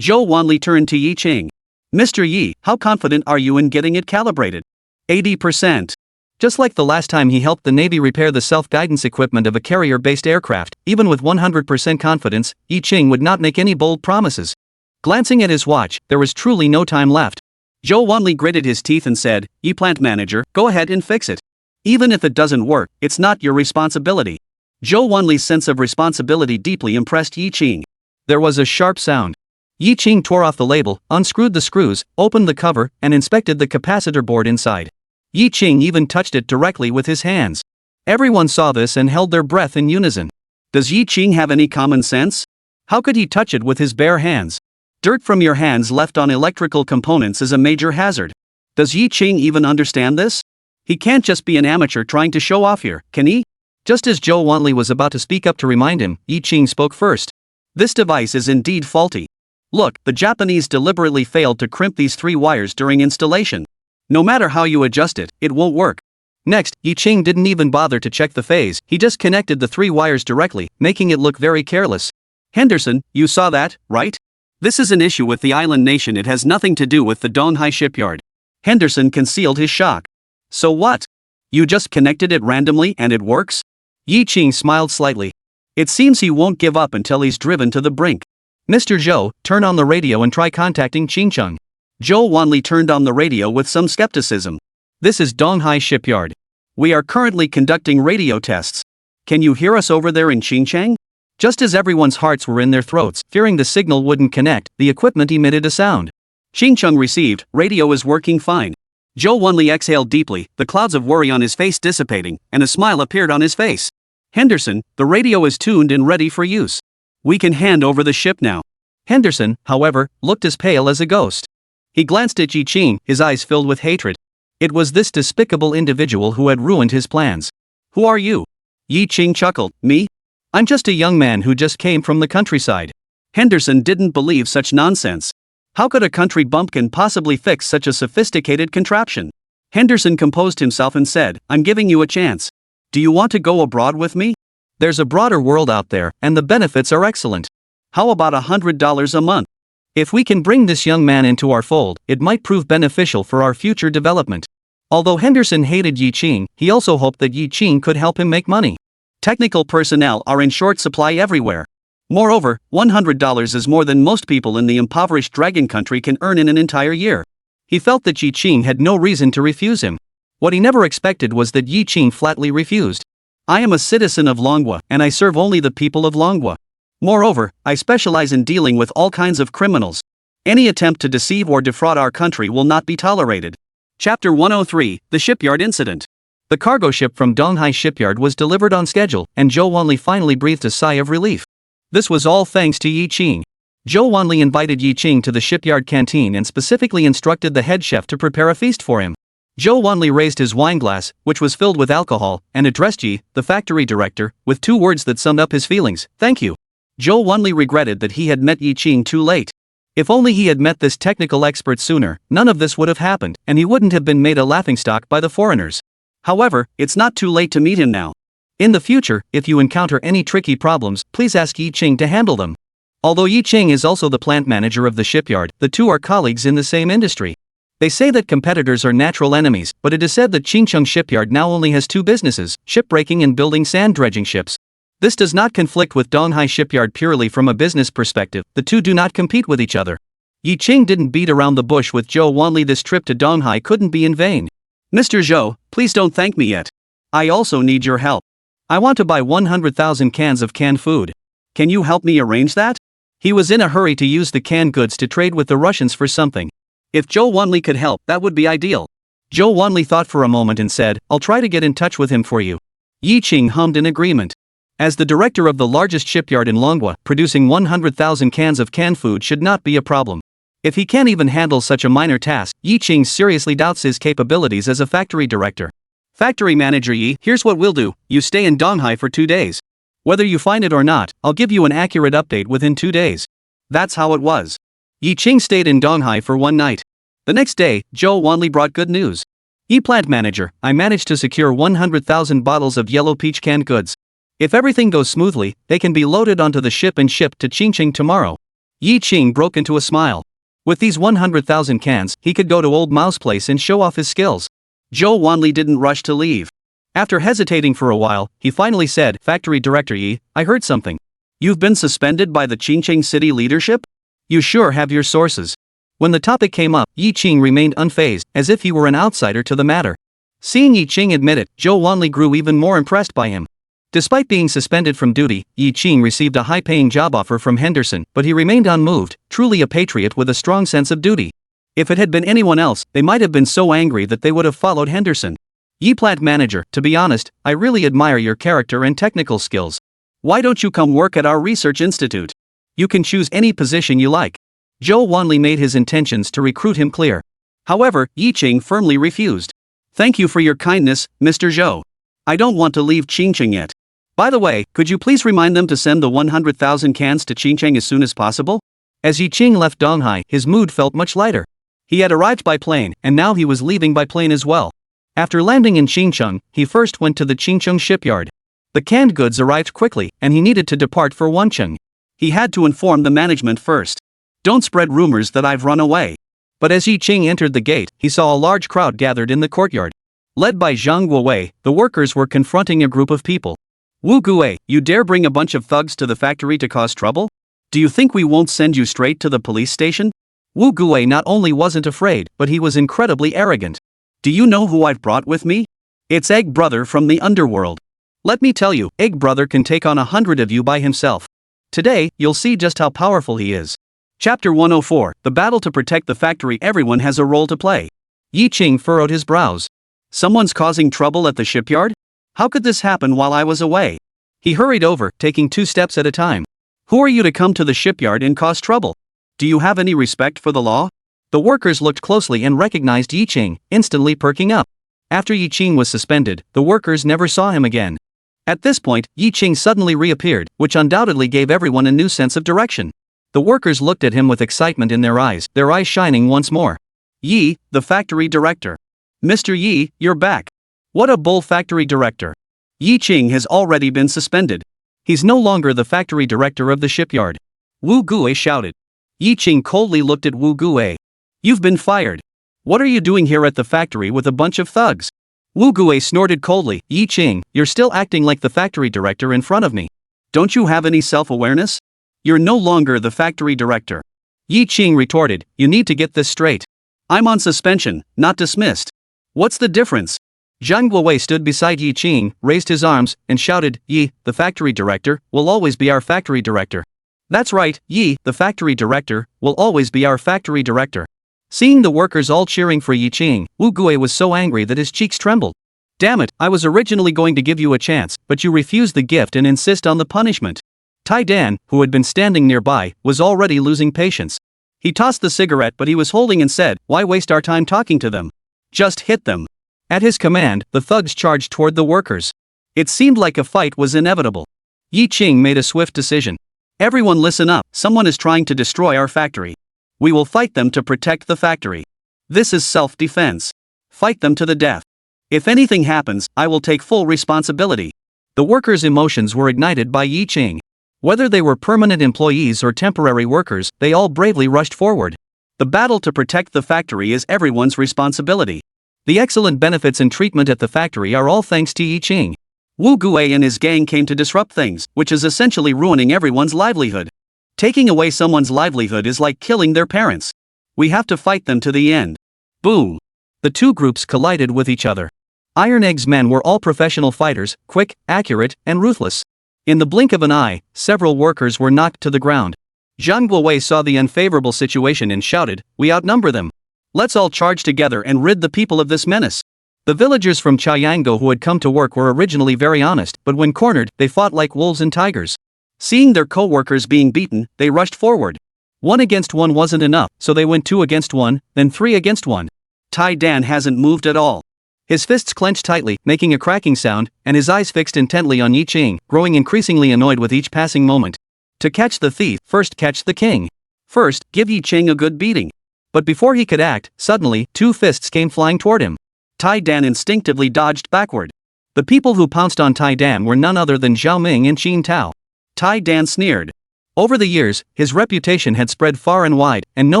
Zhou Wanli turned to Yi Qing. "Mr. Yi, how confident are you in getting it calibrated?" 80%. Just like the last time he helped the Navy repair the self-guidance equipment of a carrier-based aircraft, even with 100% confidence, Yi Qing would not make any bold promises. Glancing at his watch, there was truly no time left. Zhou Wanli gritted his teeth and said, "Yi plant manager, go ahead and fix it. Even if it doesn't work, it's not your responsibility. Zhou Wanli's sense of responsibility deeply impressed Yi Qing. There was a sharp sound. Yi Qing tore off the label, unscrewed the screws, opened the cover, and inspected the capacitor board inside. Yi Qing even touched it directly with his hands. Everyone saw this and held their breath in unison. Does Yi Qing have any common sense? How could he touch it with his bare hands? Dirt from your hands left on electrical components is a major hazard. Does Yi Qing even understand this? He can't just be an amateur trying to show off here, can he? Just as Zhou Wanli was about to speak up to remind him, Yi Qing spoke first. This device is indeed faulty. Look, the Japanese deliberately failed to crimp these 3 wires during installation. No matter how you adjust it, it won't work. Next, Yi Qing didn't even bother to check the phase, he just connected the 3 wires directly, making it look very careless. Henderson, you saw that, right? This is an issue with the island nation, it has nothing to do with the Donghai shipyard. Henderson concealed his shock. So what? You just connected it randomly and it works? Yi Qing smiled slightly. It seems he won't give up until he's driven to the brink. Mr. Zhou, turn on the radio and try contacting Qingcheng. Zhou Wanli turned on the radio with some skepticism. This is Donghai shipyard. We are currently conducting radio tests. Can you hear us over there in Qingcheng? Just as everyone's hearts were in their throats, fearing the signal wouldn't connect, the equipment emitted a sound. Qingcheng received, radio is working fine. Zhou Wanli exhaled deeply, the clouds of worry on his face dissipating, and a smile appeared on his face. Henderson, the radio is tuned and ready for use. We can hand over the ship now. Henderson, however, looked as pale as a ghost. He glanced at Yi Qing, his eyes filled with hatred. It was this despicable individual who had ruined his plans. Who are you? Yi Qing chuckled. Me? I'm just a young man who just came from the countryside. Henderson didn't believe such nonsense. How could a country bumpkin possibly fix such a sophisticated contraption? Henderson composed himself and said, I'm giving you a chance. Do you want to go abroad with me? There's a broader world out there, and the benefits are excellent. How about $100 a month? If we can bring this young man into our fold, it might prove beneficial for our future development. Although Henderson hated Yi Qing, he also hoped that Yi Qing could help him make money. Technical personnel are in short supply everywhere. Moreover, $100 is more than most people in the impoverished dragon country can earn in an entire year. He felt that Yi Qing had no reason to refuse him. What he never expected was that Yi Qing flatly refused. I am a citizen of Manhwa, and I serve only the people of Manhwa. Moreover, I specialize in dealing with all kinds of criminals. Any attempt to deceive or defraud our country will not be tolerated. Chapter 103, The Shipyard Incident. The cargo ship from Donghai shipyard was delivered on schedule, and Zhou Wanli finally breathed a sigh of relief. This was all thanks to Yi Qing. Zhou Wanli invited Yi Qing to the shipyard canteen and specifically instructed the head chef to prepare a feast for him. Zhou Wanli raised his wineglass, which was filled with alcohol, and addressed Yi, the factory director, with 2 words that summed up his feelings, thank you. Zhou Wanli regretted that he had met Yi Qing too late. If only he had met this technical expert sooner, none of this would have happened, and he wouldn't have been made a laughingstock by the foreigners. However, it's not too late to meet him now. In the future, if you encounter any tricky problems, please ask Yi Qing to handle them. Although Yi Qing is also the plant manager of the shipyard, the two are colleagues in the same industry. They say that competitors are natural enemies, but it is said that Qingcheng shipyard now only has 2 businesses, shipbreaking and building sand dredging ships. This does not conflict with Donghai shipyard purely from a business perspective, the two do not compete with each other. Yi Qing didn't beat around the bush with Zhou Wanli. This trip to Donghai couldn't be in vain. Mr. Zhou, please don't thank me yet. I also need your help. I want to buy 100,000 cans of canned food. Can you help me arrange that? He was in a hurry to use the canned goods to trade with the Russians for something. If Zhou Wanli could help, that would be ideal. Zhou Wanli thought for a moment and said, I'll try to get in touch with him for you. Yi Qing hummed in agreement. As the director of the largest shipyard in Manhwa, producing 100,000 cans of canned food should not be a problem. If he can't even handle such a minor task, Yi Qing seriously doubts his capabilities as a factory director. Factory manager Yi, here's what we'll do, you stay in Donghai for 2 days. Whether you find it or not, I'll give you an accurate update within 2 days. That's how it was. Yi Qing stayed in Donghai for 1 night. The next day, Zhou Wanli brought good news. Yi plant manager, I managed to secure 100,000 bottles of yellow peach canned goods. If everything goes smoothly, they can be loaded onto the ship and shipped to Qingcheng tomorrow. Yi Qing broke into a smile. With these 100,000 cans, he could go to Old Mao's place and show off his skills. Zhou Wanli didn't rush to leave. After hesitating for a while, he finally said, Factory Director Yi, I heard something. You've been suspended by the Qingcheng city leadership? You sure have your sources. When the topic came up, Yi Qing remained unfazed, as if he were an outsider to the matter. Seeing Yi Qing admit it, Zhou Wanli grew even more impressed by him. Despite being suspended from duty, Yi Qing received a high-paying job offer from Henderson, but he remained unmoved, truly a patriot with a strong sense of duty. If it had been anyone else, they might have been so angry that they would have followed Henderson. Yi plant manager, to be honest, I really admire your character and technical skills. Why don't you come work at our research institute? You can choose any position you like. Zhou Wanli made his intentions to recruit him clear. However, Yi Qing firmly refused. Thank you for your kindness, Mr. Zhou. I don't want to leave Qingcheng yet. By the way, could you please remind them to send the 100,000 cans to Qingcheng as soon as possible? As Yi Qing left Donghai, his mood felt much lighter. He had arrived by plane, and now he was leaving by plane as well. After landing in Qingcheng, he first went to the Qingcheng shipyard. The canned goods arrived quickly, and he needed to depart for Wancheng. He had to inform the management first. Don't spread rumors that I've run away. But as Yi Qing entered the gate, he saw a large crowd gathered in the courtyard. Led by Zhang Guowei, the workers were confronting a group of people. Wu Guowei, you dare bring a bunch of thugs to the factory to cause trouble? Do you think we won't send you straight to the police station? Wu Guowei not only wasn't afraid, but he was incredibly arrogant. Do you know who I've brought with me? It's Egg Brother from the underworld. Let me tell you, Egg Brother can take on 100 of you by himself. Today, you'll see just how powerful he is. Chapter 104, The Battle to Protect the Factory. Everyone has a role to play. Yi Qing furrowed his brows. Someone's causing trouble at the shipyard? How could this happen while I was away? He hurried over, taking 2 steps at a time. Who are you to come to the shipyard and cause trouble? Do you have any respect for the law? The workers looked closely and recognized Yi Qing, instantly perking up. After Yi Qing was suspended, the workers never saw him again. At this point, Yi Qing suddenly reappeared, which undoubtedly gave everyone a new sense of direction. The workers looked at him with excitement in their eyes shining once more. Yi, the factory director. Mr. Yi, you're back. What a bull factory director. Yi Qing has already been suspended. He's no longer the factory director of the shipyard. Wu Guowei shouted. Yi Qing coldly looked at Wu Guowei. You've been fired. What are you doing here at the factory with a bunch of thugs? Wu Guowei snorted coldly. Yi Qing, you're still acting like the factory director in front of me. Don't you have any self-awareness? You're no longer the factory director. Yi Qing retorted, you need to get this straight. I'm on suspension, not dismissed. What's the difference? Zhang Guowei stood beside Yi Qing, raised his arms, and shouted, Yi, the factory director, will always be our factory director. That's right, Yi, the factory director, will always be our factory director. Seeing the workers all cheering for Yi Qing, Wu Guowei was so angry that his cheeks trembled. Damn it, I was originally going to give you a chance, but you refused the gift and insist on the punishment. Tai Dan, who had been standing nearby, was already losing patience. He tossed the cigarette but he was holding and said, why waste our time talking to them? Just hit them. At his command, the thugs charged toward the workers. It seemed like a fight was inevitable. Yi Qing made a swift decision. Everyone listen up, someone is trying to destroy our factory. We will fight them to protect the factory. This is self-defense. Fight them to the death. If anything happens, I will take full responsibility. The workers' emotions were ignited by Yi Qing. Whether they were permanent employees or temporary workers, they all bravely rushed forward. The battle to protect the factory is everyone's responsibility. The excellent benefits and treatment at the factory are all thanks to Yi Qing. Wu Guowei and his gang came to disrupt things, which is essentially ruining everyone's livelihood. Taking away someone's livelihood is like killing their parents. We have to fight them to the end. Boom! The two groups collided with each other. Iron Egg's men were all professional fighters, quick, accurate, and ruthless. In the blink of an eye, several workers were knocked to the ground. Zhang Guowei saw the unfavorable situation and shouted, we outnumber them. Let's all charge together and rid the people of this menace. The villagers from Chayango who had come to work were originally very honest, but when cornered, they fought like wolves and tigers. Seeing their co-workers being beaten, they rushed forward. 1 against 1 wasn't enough, so they went 2 against 1, then 3 against 1. Tai Dan hasn't moved at all. His fists clenched tightly, making a cracking sound, and his eyes fixed intently on Yi Qing, growing increasingly annoyed with each passing moment. To catch the thief, first catch the king. First, give Yi Qing a good beating. But before he could act, suddenly, 2 fists came flying toward him. Tai Dan instinctively dodged backward. The people who pounced on Tai Dan were none other than Zhao Ming and Qin Tao. Tai Dan sneered. Over the years, his reputation had spread far and wide, and no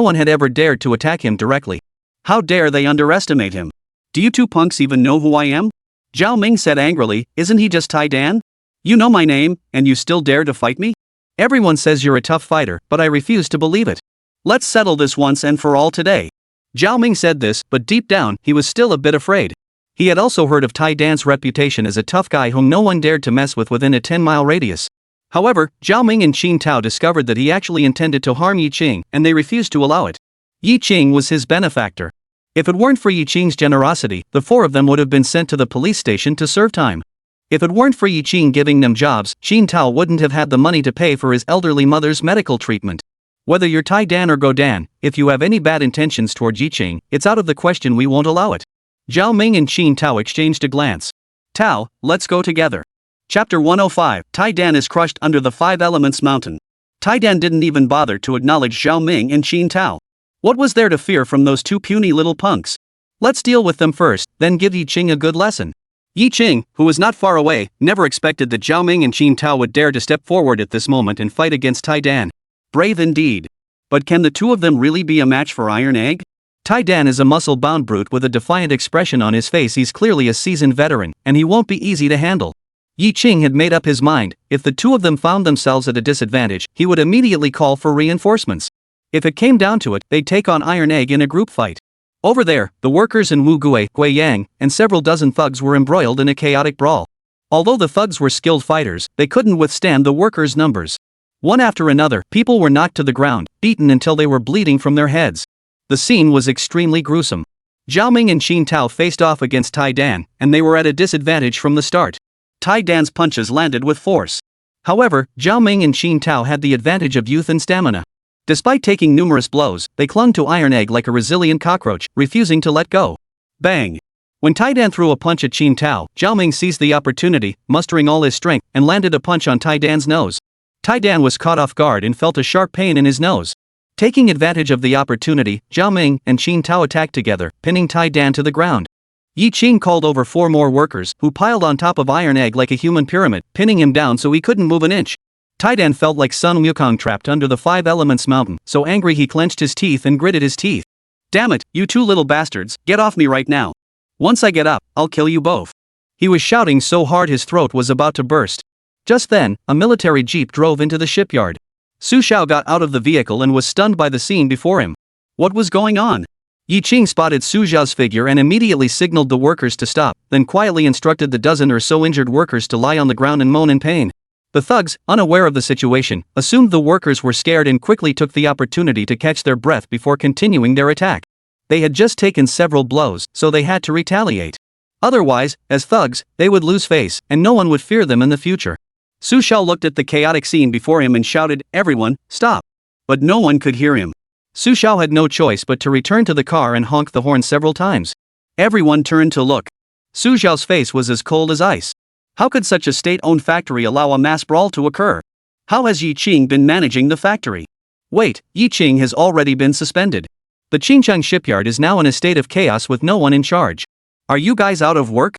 one had ever dared to attack him directly. How dare they underestimate him? Do you two punks even know who I am? Zhao Ming said angrily, isn't he just Tai Dan? You know my name, and you still dare to fight me? Everyone says you're a tough fighter, but I refuse to believe it. Let's settle this once and for all today. Zhao Ming said this, but deep down, he was still a bit afraid. He had also heard of Tai Dan's reputation as a tough guy whom no one dared to mess with within a 10-mile radius. However, Zhao Ming and Qin Tao discovered that he actually intended to harm Yi Qing, and they refused to allow it. Yi Qing was his benefactor. If it weren't for Yi Qing's generosity, the four of them would have been sent to the police station to serve time. If it weren't for Yi Qing giving them jobs, Qin Tao wouldn't have had the money to pay for his elderly mother's medical treatment. Whether you're Tai Dan or Go Dan, if you have any bad intentions toward Yi Qing, it's out of the question, we won't allow it. Zhao Ming and Qin Tao exchanged a glance. Tao, let's go together. Chapter 105, Tai Dan is crushed under the Five Elements Mountain. Tai Dan didn't even bother to acknowledge Zhao Ming and Qin Tao. What was there to fear from those two puny little punks? Let's deal with them first, then give Yi Qing a good lesson. Yi Qing, who was not far away, never expected that Zhao Ming and Qin Tao would dare to step forward at this moment and fight against Tai Dan. Brave indeed. But can the two of them really be a match for Iron Egg? Tai Dan is a muscle-bound brute with a defiant expression on his face. He's clearly a seasoned veteran, and he won't be easy to handle. Yi Qing had made up his mind, if the two of them found themselves at a disadvantage, he would immediately call for reinforcements. If it came down to it, they'd take on Iron Egg in a group fight. Over there, the workers in Wu Gui, Gui Yang, and several dozen thugs were embroiled in a chaotic brawl. Although the thugs were skilled fighters, they couldn't withstand the workers' numbers. One after another, people were knocked to the ground, beaten until they were bleeding from their heads. The scene was extremely gruesome. Zhao Ming and Qin Tao faced off against Tai Dan, and they were at a disadvantage from the start. Tai Dan's punches landed with force. However, Zhao Ming and Qin Tao had the advantage of youth and stamina. Despite taking numerous blows, they clung to Iron Egg like a resilient cockroach, refusing to let go. Bang! When Tai Dan threw a punch at Qin Tao, Zhao Ming seized the opportunity, mustering all his strength, and landed a punch on Tai Dan's nose. Tai Dan was caught off guard and felt a sharp pain in his nose. Taking advantage of the opportunity, Zhao Ming and Qin Tao attacked together, pinning Tai Dan to the ground. Yi Qing called over 4 more workers, who piled on top of Iron Egg like a human pyramid, pinning him down so he couldn't move an inch. Tai Dan felt like Sun Wukong trapped under the Five Elements Mountain, so angry he clenched his teeth and gritted his teeth. Damn it, you two little bastards, get off me right now. Once I get up, I'll kill you both. He was shouting so hard his throat was about to burst. Just then, a military jeep drove into the shipyard. Su Xiao got out of the vehicle and was stunned by the scene before him. What was going on? Yi Qing spotted Su Xiao's figure and immediately signaled the workers to stop, then quietly instructed the dozen or so injured workers to lie on the ground and moan in pain. The thugs, unaware of the situation, assumed the workers were scared and quickly took the opportunity to catch their breath before continuing their attack. They had just taken several blows, so they had to retaliate. Otherwise, as thugs, they would lose face, and no one would fear them in the future. Su Xiao looked at the chaotic scene before him and shouted, "Everyone, stop!" But no one could hear him. Su Xiao had no choice but to return to the car and honk the horn several times. Everyone turned to look. Su Xiao's face was as cold as ice. How could such a state-owned factory allow a mass brawl to occur? How has Yi Qing been managing the factory? Wait, Yi Qing has already been suspended. The Qingcheng shipyard is now in a state of chaos with no one in charge. Are you guys out of work?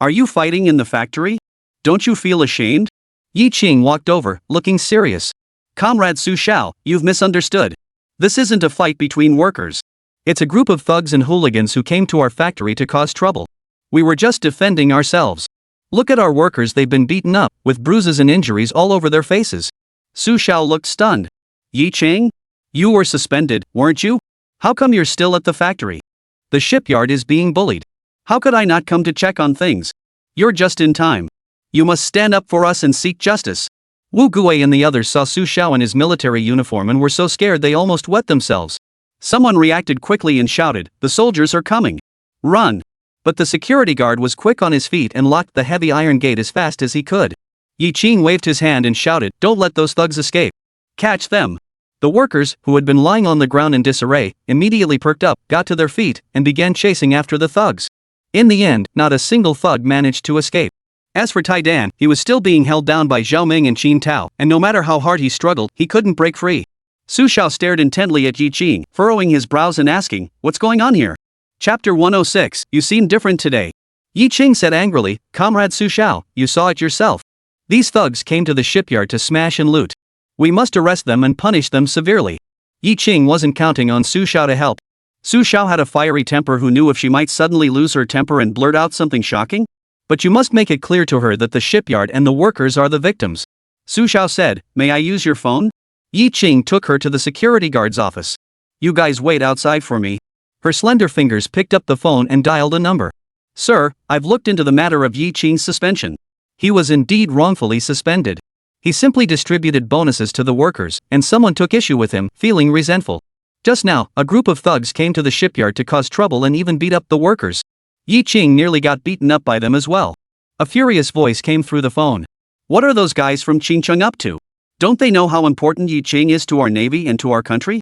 Are you fighting in the factory? Don't you feel ashamed? Yi Qing walked over, looking serious. Comrade Su Xiao, you've misunderstood. This isn't a fight between workers. It's a group of thugs and hooligans who came to our factory to cause trouble. We were just defending ourselves. Look at our workers, they've been beaten up, with bruises and injuries all over their faces. Su Xiao looked stunned. Yi Qing? You were suspended, weren't you? How come you're still at the factory? The shipyard is being bullied. How could I not come to check on things? You're just in time. You must stand up for us and seek justice. Wu Gui and the others saw Su Xiao in his military uniform and were so scared they almost wet themselves. Someone reacted quickly and shouted, "The soldiers are coming! Run!" But the security guard was quick on his feet and locked the heavy iron gate as fast as he could. Yi Qing waved his hand and shouted, "Don't let those thugs escape. Catch them!" The workers, who had been lying on the ground in disarray, immediately perked up, got to their feet, and began chasing after the thugs. In the end, not a single thug managed to escape. As for Tai Dan, he was still being held down by Zhao Ming and Qin Tao, and no matter how hard he struggled, he couldn't break free. Su Xiao stared intently at Yi Qing, furrowing his brows and asking, "What's going on here?" Chapter 106, You seem different today. Yi Qing said angrily, "Comrade Su Xiao, you saw it yourself. These thugs came to the shipyard to smash and loot. We must arrest them and punish them severely." Yi Qing wasn't counting on Su Xiao to help. Su Xiao had a fiery temper who knew if she might suddenly lose her temper and blurt out something shocking. But you must make it clear to her that the shipyard and the workers are the victims. Su Xiao said, "May I use your phone?" Yi Qing took her to the security guard's office. "You guys wait outside for me." Her slender fingers picked up the phone and dialed a number. Sir, I've looked into the matter of Yi Qing's suspension. He was indeed wrongfully suspended. He simply distributed bonuses to the workers, and someone took issue with him, feeling resentful. Just now, a group of thugs came to the shipyard to cause trouble and even beat up the workers. Yi Qing nearly got beaten up by them as well. A furious voice came through the phone. What are those guys from Qingcheng up to? Don't they know how important Yi Qing is to our navy and to our country?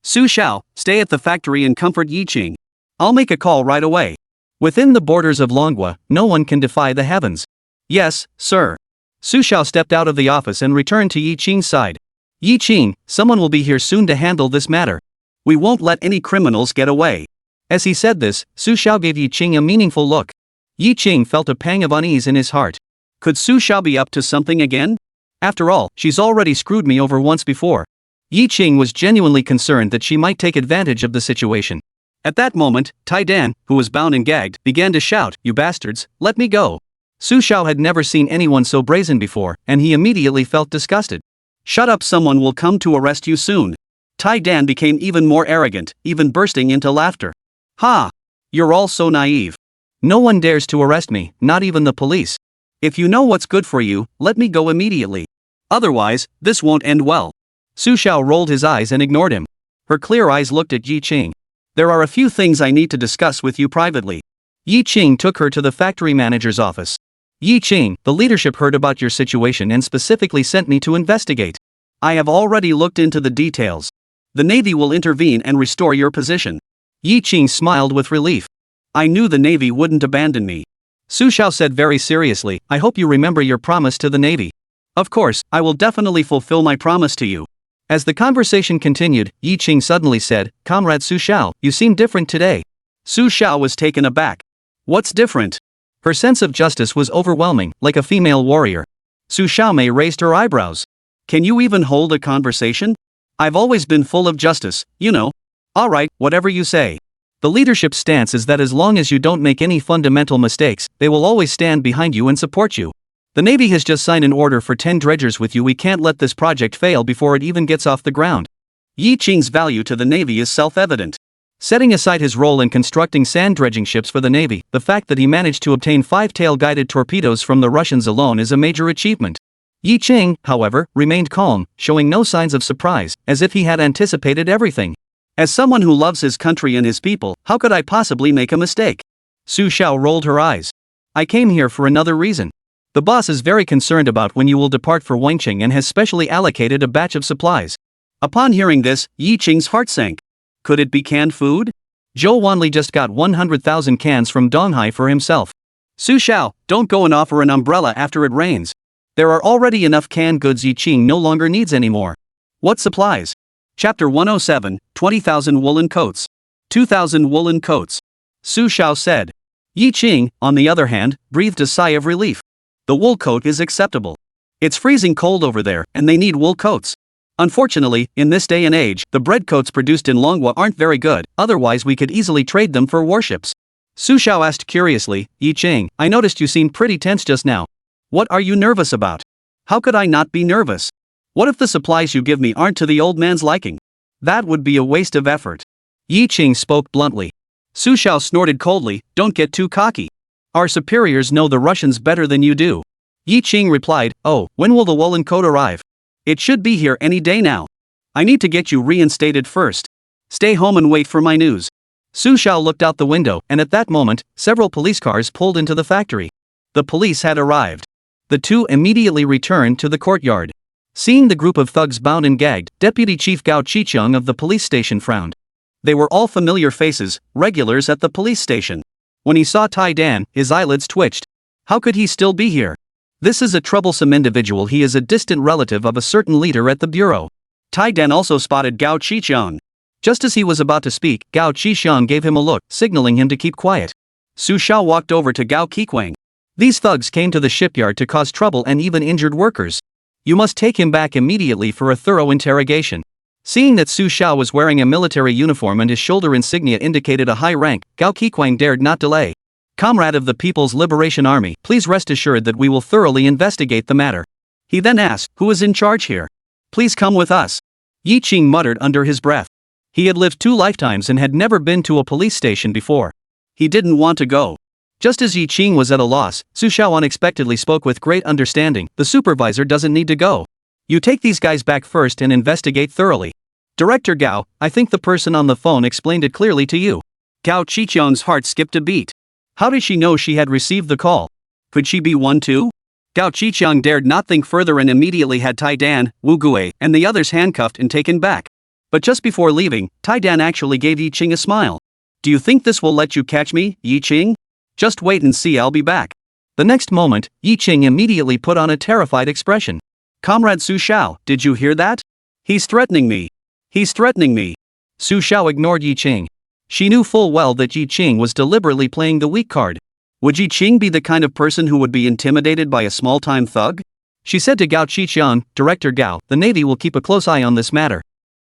Su Xiao, stay at the factory and comfort Yi Qing. I'll make a call right away. Within the borders of Manhwa, no one can defy the heavens. Yes, sir. Su Xiao stepped out of the office and returned to Yi Qing's side. Yi Qing, someone will be here soon to handle this matter. We won't let any criminals get away. As he said this, Su Xiao gave Yi Qing a meaningful look. Yi Qing felt a pang of unease in his heart. Could Su Xiao be up to something again? After all, she's already screwed me over once before. Yi Qing was genuinely concerned that she might take advantage of the situation. At that moment, Tai Dan, who was bound and gagged, began to shout, "You bastards, let me go." Su Xiao had never seen anyone so brazen before, and he immediately felt disgusted. Shut up, someone will come to arrest you soon. Tai Dan became even more arrogant, even bursting into laughter. Ha! You're all so naive. No one dares to arrest me, not even the police. If you know what's good for you, let me go immediately. Otherwise, this won't end well. Su Xiao rolled his eyes and ignored him. Her clear eyes looked at Yi Qing. There are a few things I need to discuss with you privately. Yi Qing took her to the factory manager's office. Yi Qing, the leadership heard about your situation and specifically sent me to investigate. I have already looked into the details. The Navy will intervene and restore your position. Yi Qing smiled with relief. I knew the Navy wouldn't abandon me. Su Xiao said very seriously, I hope you remember your promise to the Navy. Of course, I will definitely fulfill my promise to you. As the conversation continued, Yi Qing suddenly said, Comrade Su Xiao, you seem different today. Su Xiao was taken aback. What's different? Her sense of justice was overwhelming, like a female warrior. Su Xiaomei raised her eyebrows. Can you even hold a conversation? I've always been full of justice, you know. Alright, whatever you say. The leadership's stance is that as long as you don't make any fundamental mistakes, they will always stand behind you and support you. The Navy has just signed an order for 10 dredgers with you. We can't let this project fail before it even gets off the ground. Yi Qing's value to the Navy is self-evident. Setting aside his role in constructing sand dredging ships for the Navy, the fact that he managed to obtain 5-tail guided torpedoes from the Russians alone is a major achievement. Yi Qing, however, remained calm, showing no signs of surprise, as if he had anticipated everything. As someone who loves his country and his people, how could I possibly make a mistake? Su Xiao rolled her eyes. I came here for another reason. The boss is very concerned about when you will depart for Wangqing and has specially allocated a batch of supplies. Upon hearing this, Yi Qing's heart sank. Could it be canned food? Zhou Wanli just got 100,000 cans from Donghai for himself. Su Xiao, don't go and offer an umbrella after it rains. There are already enough canned goods Yi Qing no longer needs anymore. What supplies? Chapter 107, 20,000 woolen coats. 2,000 woolen coats. Su Xiao said. Yi Qing, on the other hand, breathed a sigh of relief. The wool coat is acceptable. It's freezing cold over there, and they need wool coats. Unfortunately, in this day and age, the bread coats produced in Manhwa aren't very good, otherwise we could easily trade them for warships. Su Xiao asked curiously, Yi Qing, I noticed you seemed pretty tense just now. What are you nervous about? How could I not be nervous? What if the supplies you give me aren't to the old man's liking? That would be a waste of effort. Yi Qing spoke bluntly. Su Xiao snorted coldly, don't get too cocky. Our superiors know the Russians better than you do. Yi Qing replied, oh, when will the woolen coat arrive? It should be here any day now. I need to get you reinstated first. Stay home and wait for my news. Su Xiao looked out the window, and at that moment, several police cars pulled into the factory. The police had arrived. The two immediately returned to the courtyard. Seeing the group of thugs bound and gagged, Deputy Chief Gao Qicheng of the police station frowned. They were all familiar faces, regulars at the police station. When he saw Tai Dan, his eyelids twitched. How could he still be here? This is a troublesome individual. He is a distant relative of a certain leader at the bureau. Tai Dan also spotted Gao Qicheng. Just as he was about to speak, Gao Qicheng gave him a look, signaling him to keep quiet. Su Xiao walked over to Gao Qiquang. These thugs came to the shipyard to cause trouble and even injured workers. You must take him back immediately for a thorough interrogation. Seeing that Su Xiao was wearing a military uniform and his shoulder insignia indicated a high rank, Gao Qiquang dared not delay. Comrade of the People's Liberation Army, please rest assured that we will thoroughly investigate the matter. He then asked, who is in charge here? Please come with us. Yi Qing muttered under his breath. He had lived 2 lifetimes and had never been to a police station before. He didn't want to go. Just as Yi Qing was at a loss, Su Xiao unexpectedly spoke with great understanding. The supervisor doesn't need to go. You take these guys back first and investigate thoroughly. Director Gao, I think the person on the phone explained it clearly to you. Gao Qiqiang's heart skipped a beat. How did she know she had received the call? Could she be one too? Gao Qiqiang dared not think further and immediately had Tai Dan, Wu Gui, and the others handcuffed and taken back. But just before leaving, Tai Dan actually gave Yi Qing a smile. Do you think this will let you catch me, Yi Qing? Just wait and see, I'll be back. The next moment, Yi Qing immediately put on a terrified expression. Comrade Su Xiao, did you hear that? He's threatening me. He's threatening me. Su Xiao ignored Yi Qing. She knew full well that Yi Qing was deliberately playing the weak card. Would Yi Qing be the kind of person who would be intimidated by a small-time thug? She said to Gao Qiqiang, Director Gao, the Navy will keep a close eye on this matter.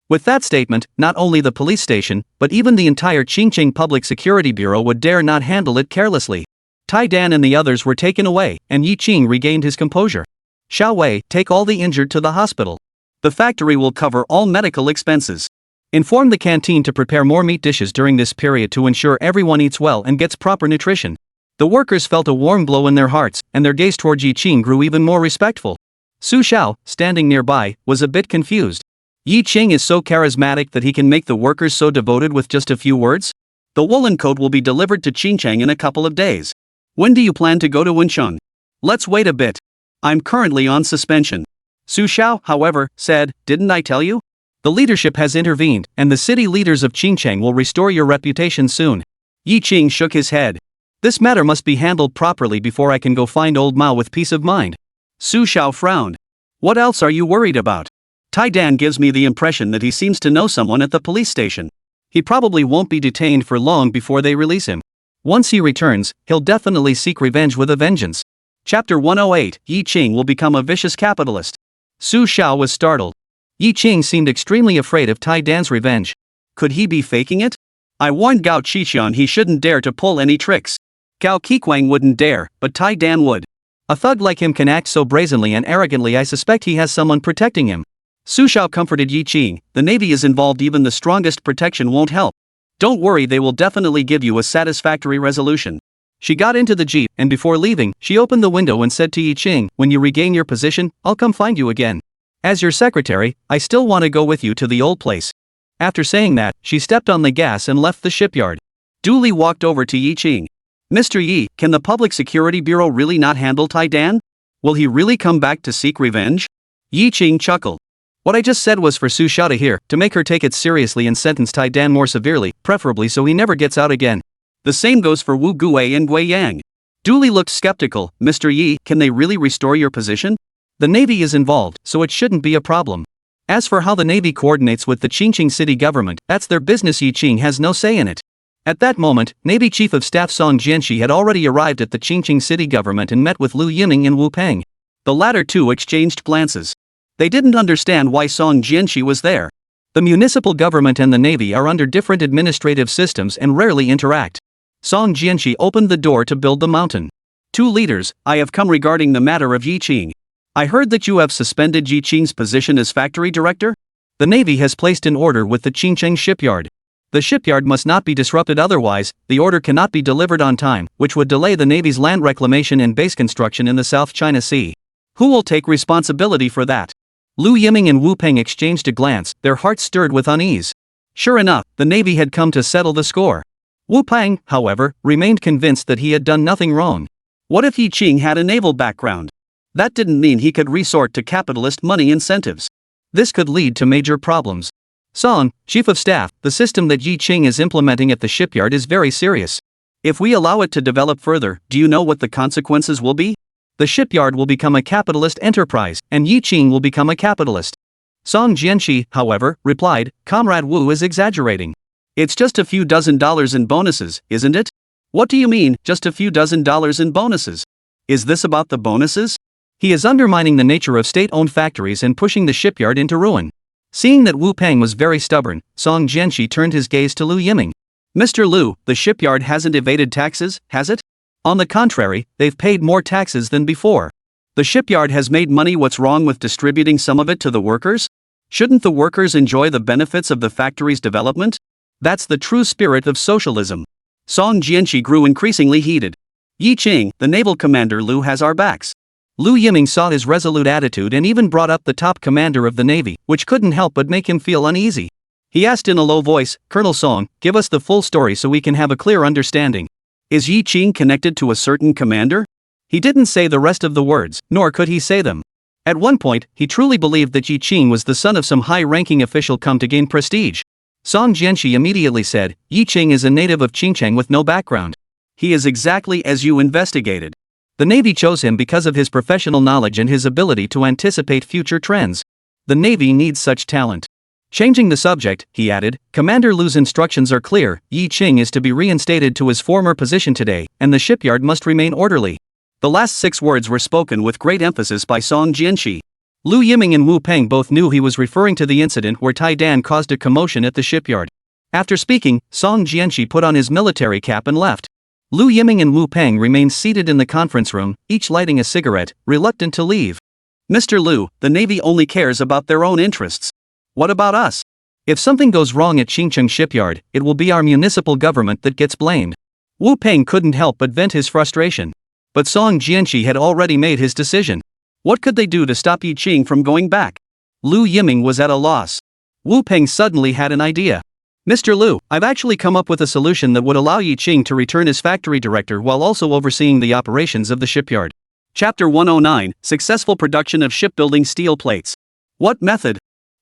With that statement, not only the police station, but even the entire Qingqing Public Security Bureau would dare not handle it carelessly. Tai Dan and the others were taken away, and Yi Qing regained his composure. Xiao Wei, take all the injured to the hospital. The factory will cover all medical expenses. Inform the canteen to prepare more meat dishes during this period to ensure everyone eats well and gets proper nutrition. The workers felt a warm glow in their hearts, and their gaze toward Yi Qing grew even more respectful. Su Xiao, standing nearby, was a bit confused. Yi Qing is so charismatic that he can make the workers so devoted with just a few words? The woolen coat will be delivered to Qingcheng in a couple of days. When do you plan to go to Wencheng? Let's wait a bit. I'm currently on suspension. Su Xiao, however, said, didn't I tell you? The leadership has intervened, and the city leaders of Qingcheng will restore your reputation soon. Yi Qing shook his head. This matter must be handled properly before I can go find old Mao with peace of mind. Su Xiao frowned. What else are you worried about? Tai Dan gives me the impression that he seems to know someone at the police station. He probably won't be detained for long before they release him. Once he returns, he'll definitely seek revenge with a vengeance. Chapter 108, Yi Qing will become a vicious capitalist. Su Xiao was startled. Yi Qing seemed extremely afraid of Tai Dan's revenge. Could he be faking it? I warned Gao Qiqiang he shouldn't dare to pull any tricks. Gao Qiquang wouldn't dare, but Tai Dan would. A thug like him can act so brazenly and arrogantly. I suspect he has someone protecting him. Su Xiao comforted Yi Qing. The Navy is involved, even the strongest protection won't help. Don't worry, they will definitely give you a satisfactory resolution. She got into the jeep, and before leaving, she opened the window and said to Yi Qing, when you regain your position, I'll come find you again. As your secretary, I still want to go with you to the old place. After saying that, she stepped on the gas and left the shipyard. Duly walked over to Yi Qing. Mr. Yi, can the Public Security Bureau really not handle Tai Dan? Will he really come back to seek revenge? Yi Qing chuckled. What I just said was for Su Xiao to hear, to make her take it seriously and sentence Tai Dan more severely, preferably so he never gets out again. The same goes for Wu Gui and Gui Yang. Duly looked skeptical. Mr. Yi, can they really restore your position? The Navy is involved, so it shouldn't be a problem. As for how the Navy coordinates with the Qingqing city government, that's their business. Yi Qing has no say in it. At that moment, Navy Chief of Staff Song Jianxi had already arrived at the Qingqing city government and met with Lu Yiming and Wu Peng. The latter two exchanged glances. They didn't understand why Song Jianxi was there. The municipal government and the Navy are under different administrative systems and rarely interact. Song Jianxi opened the door to build the mountain. Two leaders, I have come regarding the matter of Yi Qing. I heard that you have suspended Yi Qing's position as factory director? The Navy has placed an order with the Qingcheng shipyard. The shipyard must not be disrupted, otherwise, the order cannot be delivered on time, which would delay the Navy's land reclamation and base construction in the South China Sea. Who will take responsibility for that? Lu Yiming and Wu Peng exchanged a glance, their hearts stirred with unease. Sure enough, the Navy had come to settle the score. Wu Peng, however, remained convinced that he had done nothing wrong. What if Yi Qing had a naval background? That didn't mean he could resort to capitalist money incentives. This could lead to major problems. Song, Chief of Staff, the system that Yi Qing is implementing at the shipyard is very serious. If we allow it to develop further, do you know what the consequences will be? The shipyard will become a capitalist enterprise, and Yi Qing will become a capitalist. Song Jianxi, however, replied, Comrade Wu is exaggerating. It's just a few $dozen in bonuses, isn't it? What do you mean, just a few $dozen in bonuses? Is this about the bonuses? He is undermining the nature of state-owned factories and pushing the shipyard into ruin. Seeing that Wu Peng was very stubborn, Song Jianxi turned his gaze to Lu Yiming. Mr. Lu, the shipyard hasn't evaded taxes, has it? On the contrary, they've paid more taxes than before. The shipyard has made money. What's wrong with distributing some of it to the workers? Shouldn't the workers enjoy the benefits of the factory's development? That's the true spirit of socialism. Song Jianxi grew increasingly heated. Yi Ching, the naval commander Lu has our backs. Lu Yiming saw his resolute attitude and even brought up the top commander of the Navy, which couldn't help but make him feel uneasy. He asked in a low voice, Colonel Song, give us the full story so we can have a clear understanding. Is Yi Ching connected to a certain commander? He didn't say the rest of the words, nor could he say them. At one point, he truly believed that Yi Ching was the son of some high-ranking official come to gain prestige. Song Jianxi immediately said, Yi Ching is a native of Qingcheng with no background. He is exactly as you investigated. The Navy chose him because of his professional knowledge and his ability to anticipate future trends. The Navy needs such talent. Changing the subject, he added, Commander Lu's instructions are clear, Yi Ching is to be reinstated to his former position today, and the shipyard must remain orderly. The last 6 words were spoken with great emphasis by Song Jianxi. Lu Yiming and Wu Peng both knew he was referring to the incident where Tai Dan caused a commotion at the shipyard. After speaking, Song Jianxi put on his military cap and left. Lu Yiming and Wu Peng remained seated in the conference room, each lighting a cigarette, reluctant to leave. Mr. Lu, the Navy only cares about their own interests. What about us? If something goes wrong at Qingcheng shipyard, it will be our municipal government that gets blamed. Wu Peng couldn't help but vent his frustration. But Song Jianxi had already made his decision. What could they do to stop Yi Ching from going back? Lu Yiming was at a loss. Wu Peng suddenly had an idea. Mr. Lu, I've actually come up with a solution that would allow Yi Ching to return as factory director while also overseeing the operations of the shipyard. Chapter 109, Successful Production of Shipbuilding Steel Plates. What method?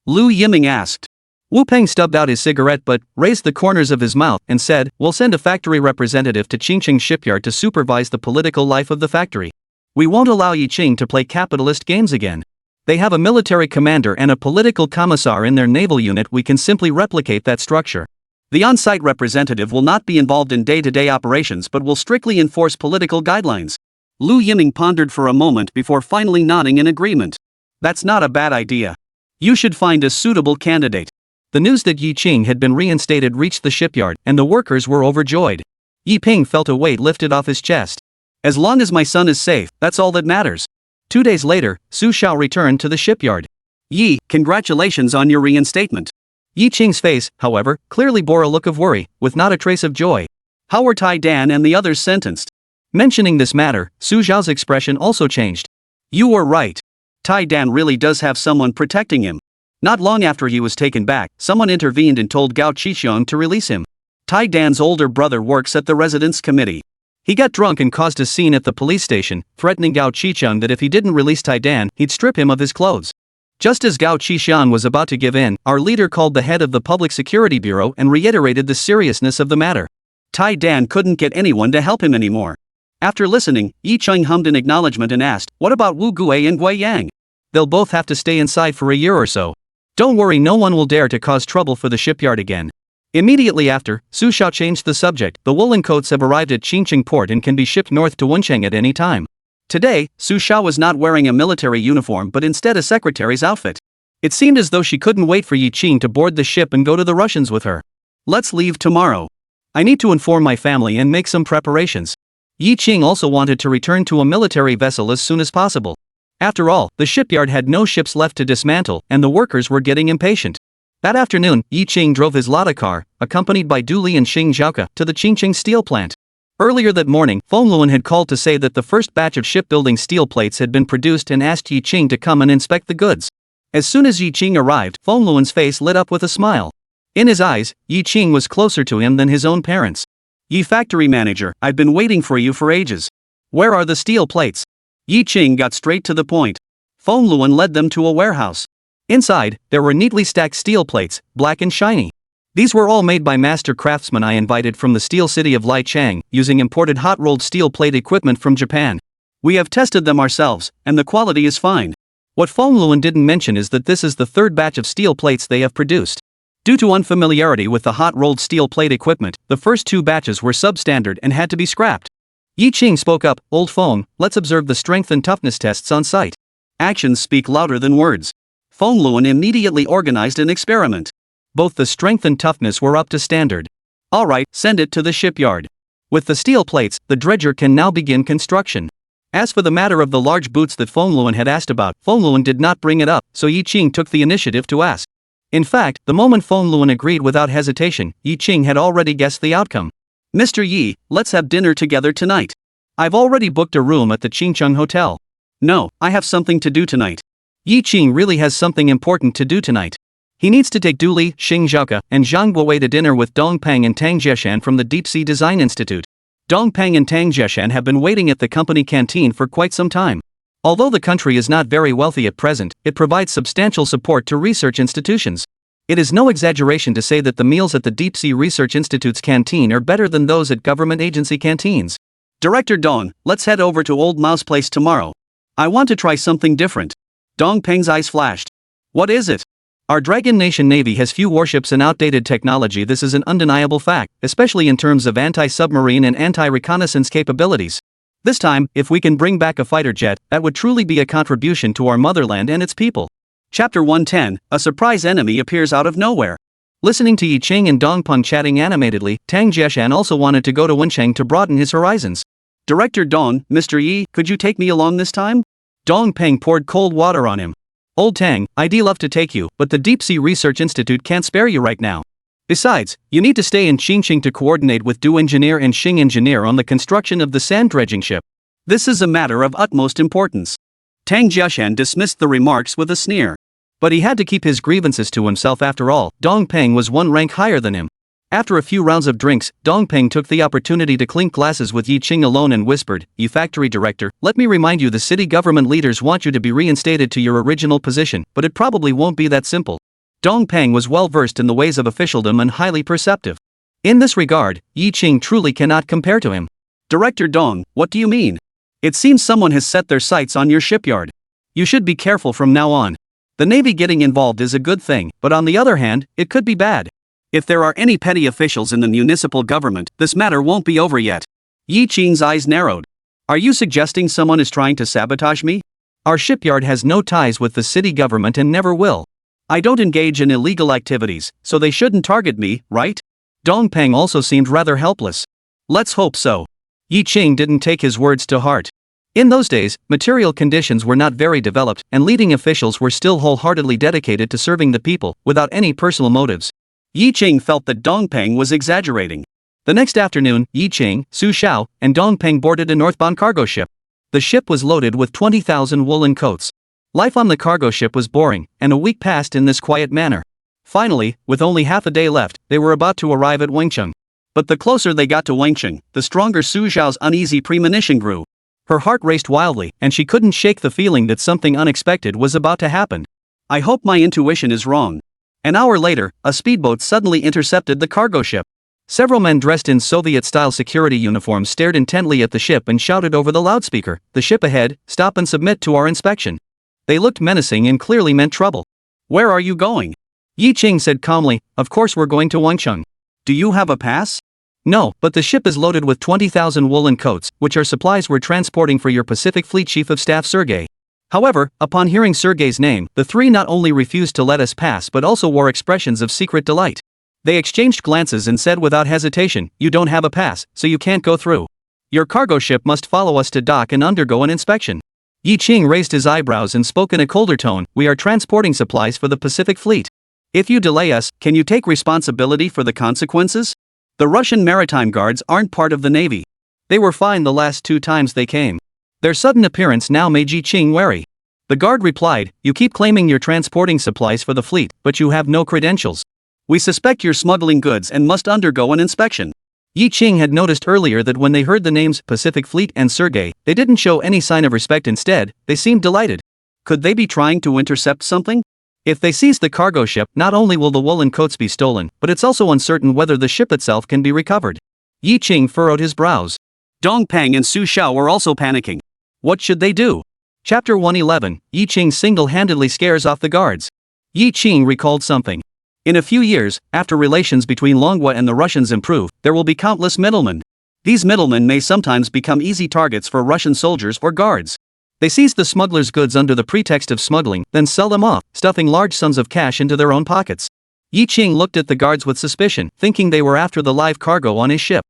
Lu Yiming asked. Wu Peng stubbed out his cigarette but raised the corners of his mouth and said, We'll send a factory representative to Qingcheng shipyard to supervise the political life of the factory. We won't allow Yi Ching to play capitalist games again. They have a military commander and a political commissar in their naval unit. We can simply replicate that structure. The on-site representative will not be involved in day-to-day operations but will strictly enforce political guidelines. Lu Yiming pondered for a moment before finally nodding in agreement. That's not a bad idea. You should find a suitable candidate. The news that Yi Ching had been reinstated reached the shipyard, and the workers were overjoyed. Yi Ping felt a weight lifted off his chest. As long as my son is safe, that's all that matters. 2 days later, Su Xiao returned to the shipyard. Yi, congratulations on your reinstatement. Yi Ching's face, however, clearly bore a look of worry, with not a trace of joy. How were Tai Dan and the others sentenced? Mentioning this matter, Su Xiao's expression also changed. You were right. Tai Dan really does have someone protecting him. Not long after he was taken back, someone intervened and told Gao Qixiong to release him. Tai Dan's older brother works at the residence committee. He got drunk and caused a scene at the police station, threatening Gao Qixiong that if he didn't release Tai Dan, he'd strip him of his clothes. Just as Gao Qixiong was about to give in, our leader called the head of the Public Security Bureau and reiterated the seriousness of the matter. Tai Dan couldn't get anyone to help him anymore. After listening, Yi Ching hummed in acknowledgement and asked, What about Wu Gui and Gui Yang? They'll both have to stay inside for a year or so. Don't worry, no one will dare to cause trouble for the shipyard again. Immediately after, Su Xiao changed the subject. The woolen coats have arrived at Qingcheng port and can be shipped north to Wencheng at any time. Today, Su Xiao was not wearing a military uniform but instead a secretary's outfit. It seemed as though she couldn't wait for Yi Ching to board the ship and go to the Russians with her. Let's leave tomorrow. I need to inform my family and make some preparations. Yi Ching also wanted to return to a military vessel as soon as possible. After all, the shipyard had no ships left to dismantle, and the workers were getting impatient. That afternoon, Yi Ching drove his Lada car, accompanied by Du Li and Xing Zhaoke, to the Qingcheng steel plant. Earlier that morning, Feng Luan had called to say that the first batch of shipbuilding steel plates had been produced and asked Yi Ching to come and inspect the goods. As soon as Yi Ching arrived, Feng Luan's face lit up with a smile. In his eyes, Yi Ching was closer to him than his own parents. Yi factory manager, I've been waiting for you for ages. Where are the steel plates? Yi Ching got straight to the point. Feng Luan led them to a warehouse. Inside, there were neatly stacked steel plates, black and shiny. These were all made by master craftsmen I invited from the steel city of Lichang, using imported hot-rolled steel plate equipment from Japan. We have tested them ourselves, and the quality is fine. What Feng Luan didn't mention is that this is the third batch of steel plates they have produced. Due to unfamiliarity with the hot-rolled steel plate equipment, the first 2 batches were substandard and had to be scrapped. Yi Ching spoke up, Old Feng, let's observe the strength and toughness tests on site. Actions speak louder than words. Feng Luan immediately organized an experiment. Both the strength and toughness were up to standard. Alright, send it to the shipyard. With the steel plates, the dredger can now begin construction. As for the matter of the large boots that Feng Luan had asked about, Feng Luan did not bring it up, so Yi Ching took the initiative to ask. In fact, the moment Feng Luan agreed without hesitation, Yi Ching had already guessed the outcome. Mr. Yi, let's have dinner together tonight. I've already booked a room at the Chingcheng Hotel. No, I have something to do tonight. Yi Qing really has something important to do tonight. He needs to take Du Li, Xing Zhaoke, and Zhang Guowei to dinner with Dong Peng and Tang Jieshan from the Deep Sea Design Institute. Dong Peng and Tang Jieshan have been waiting at the company canteen for quite some time. Although the country is not very wealthy at present, it provides substantial support to research institutions. It is no exaggeration to say that the meals at the Deep Sea Research Institute's canteen are better than those at government agency canteens. Director Dong, let's head over to Old Mouse Place tomorrow. I want to try something different. Dong Peng's eyes flashed. What is it? Our Dragon Nation Navy has few warships and outdated technology. This is an undeniable fact, especially in terms of anti-submarine and anti-reconnaissance capabilities. This time, if we can bring back a fighter jet, that would truly be a contribution to our motherland and its people. Chapter 110, a surprise enemy appears out of nowhere. Listening to Yi Qing and Dong Peng chatting animatedly, Tang Jieshan also wanted to go to Wencheng to broaden his horizons. Director Dong, Mr. Yi, could you take me along this time? Dong Peng poured cold water on him. Old Tang, I'd love to take you, but the Deep Sea Research Institute can't spare you right now. Besides, you need to stay in Chingcheng to coordinate with Du Engineer and Xing Engineer on the construction of the sand dredging ship. This is a matter of utmost importance. Tang Jieshan dismissed the remarks with a sneer. But he had to keep his grievances to himself after all. Dong Peng was one rank higher than him. After a few rounds of drinks, Dong Peng took the opportunity to clink glasses with Yi Qing alone and whispered, "You factory director, let me remind you the city government leaders want you to be reinstated to your original position, but it probably won't be that simple." Dong Peng was well versed in the ways of officialdom and highly perceptive. In this regard, Yi Qing truly cannot compare to him. Director Dong, what do you mean? It seems someone has set their sights on your shipyard. You should be careful from now on. The Navy getting involved is a good thing, but on the other hand, it could be bad. If there are any petty officials in the municipal government, this matter won't be over yet. Yi Qing's eyes narrowed. Are you suggesting someone is trying to sabotage me? Our shipyard has no ties with the city government and never will. I don't engage in illegal activities, so they shouldn't target me, right? Dong Peng also seemed rather helpless. Let's hope so. Yi Qing didn't take his words to heart. In those days, material conditions were not very developed, and leading officials were still wholeheartedly dedicated to serving the people, without any personal motives. Yi Qing felt that Dong Peng was exaggerating. The next afternoon, Yi Qing, Su Xiao, and Dong Peng boarded a northbound cargo ship. The ship was loaded with 20,000 woolen coats. Life on the cargo ship was boring, and a week passed in this quiet manner. Finally, with only half a day left, they were about to arrive at Wencheng. But the closer they got to Wencheng, the stronger Su Xiao's uneasy premonition grew. Her heart raced wildly, and she couldn't shake the feeling that something unexpected was about to happen. I hope my intuition is wrong. An hour later, a speedboat suddenly intercepted the cargo ship. Several men dressed in Soviet-style security uniforms stared intently at the ship and shouted over the loudspeaker, "The ship ahead, stop and submit to our inspection." They looked menacing and clearly meant trouble. "Where are you going?" Yi Qing said calmly, "Of course we're going to Wencheng." "Do you have a pass?" "No, but the ship is loaded with 20,000 woolen coats, which are supplies we're transporting for your Pacific Fleet Chief of Staff Sergei." However, upon hearing Sergei's name, the three not only refused to let us pass but also wore expressions of secret delight. They exchanged glances and said without hesitation, "You don't have a pass, so you can't go through. Your cargo ship must follow us to dock and undergo an inspection." Yi Qing raised his eyebrows and spoke in a colder tone, "We are transporting supplies for the Pacific Fleet. If you delay us, can you take responsibility for the consequences? The Russian maritime guards aren't part of the Navy. They were fine the last 2 times they came." Their sudden appearance now made Yi Qing wary. The guard replied, "You keep claiming you're transporting supplies for the fleet, but you have no credentials. We suspect you're smuggling goods and must undergo an inspection." Yi Qing had noticed earlier that when they heard the names Pacific Fleet and Sergei, they didn't show any sign of respect. Instead, they seemed delighted. Could they be trying to intercept something? If they seize the cargo ship, not only will the woolen coats be stolen, but it's also uncertain whether the ship itself can be recovered. Yi Qing furrowed his brows. Dong Peng and Su Xiao were also panicking. What should they do? Chapter 111, Yi Qing single-handedly scares off the guards. Yi Qing recalled something. In a few years, after relations between Manhwa and the Russians improve, there will be countless middlemen. These middlemen may sometimes become easy targets for Russian soldiers or guards. They seize the smugglers' goods under the pretext of smuggling, then sell them off, stuffing large sums of cash into their own pockets. Yi Qing looked at the guards with suspicion, thinking they were after the live cargo on his ship.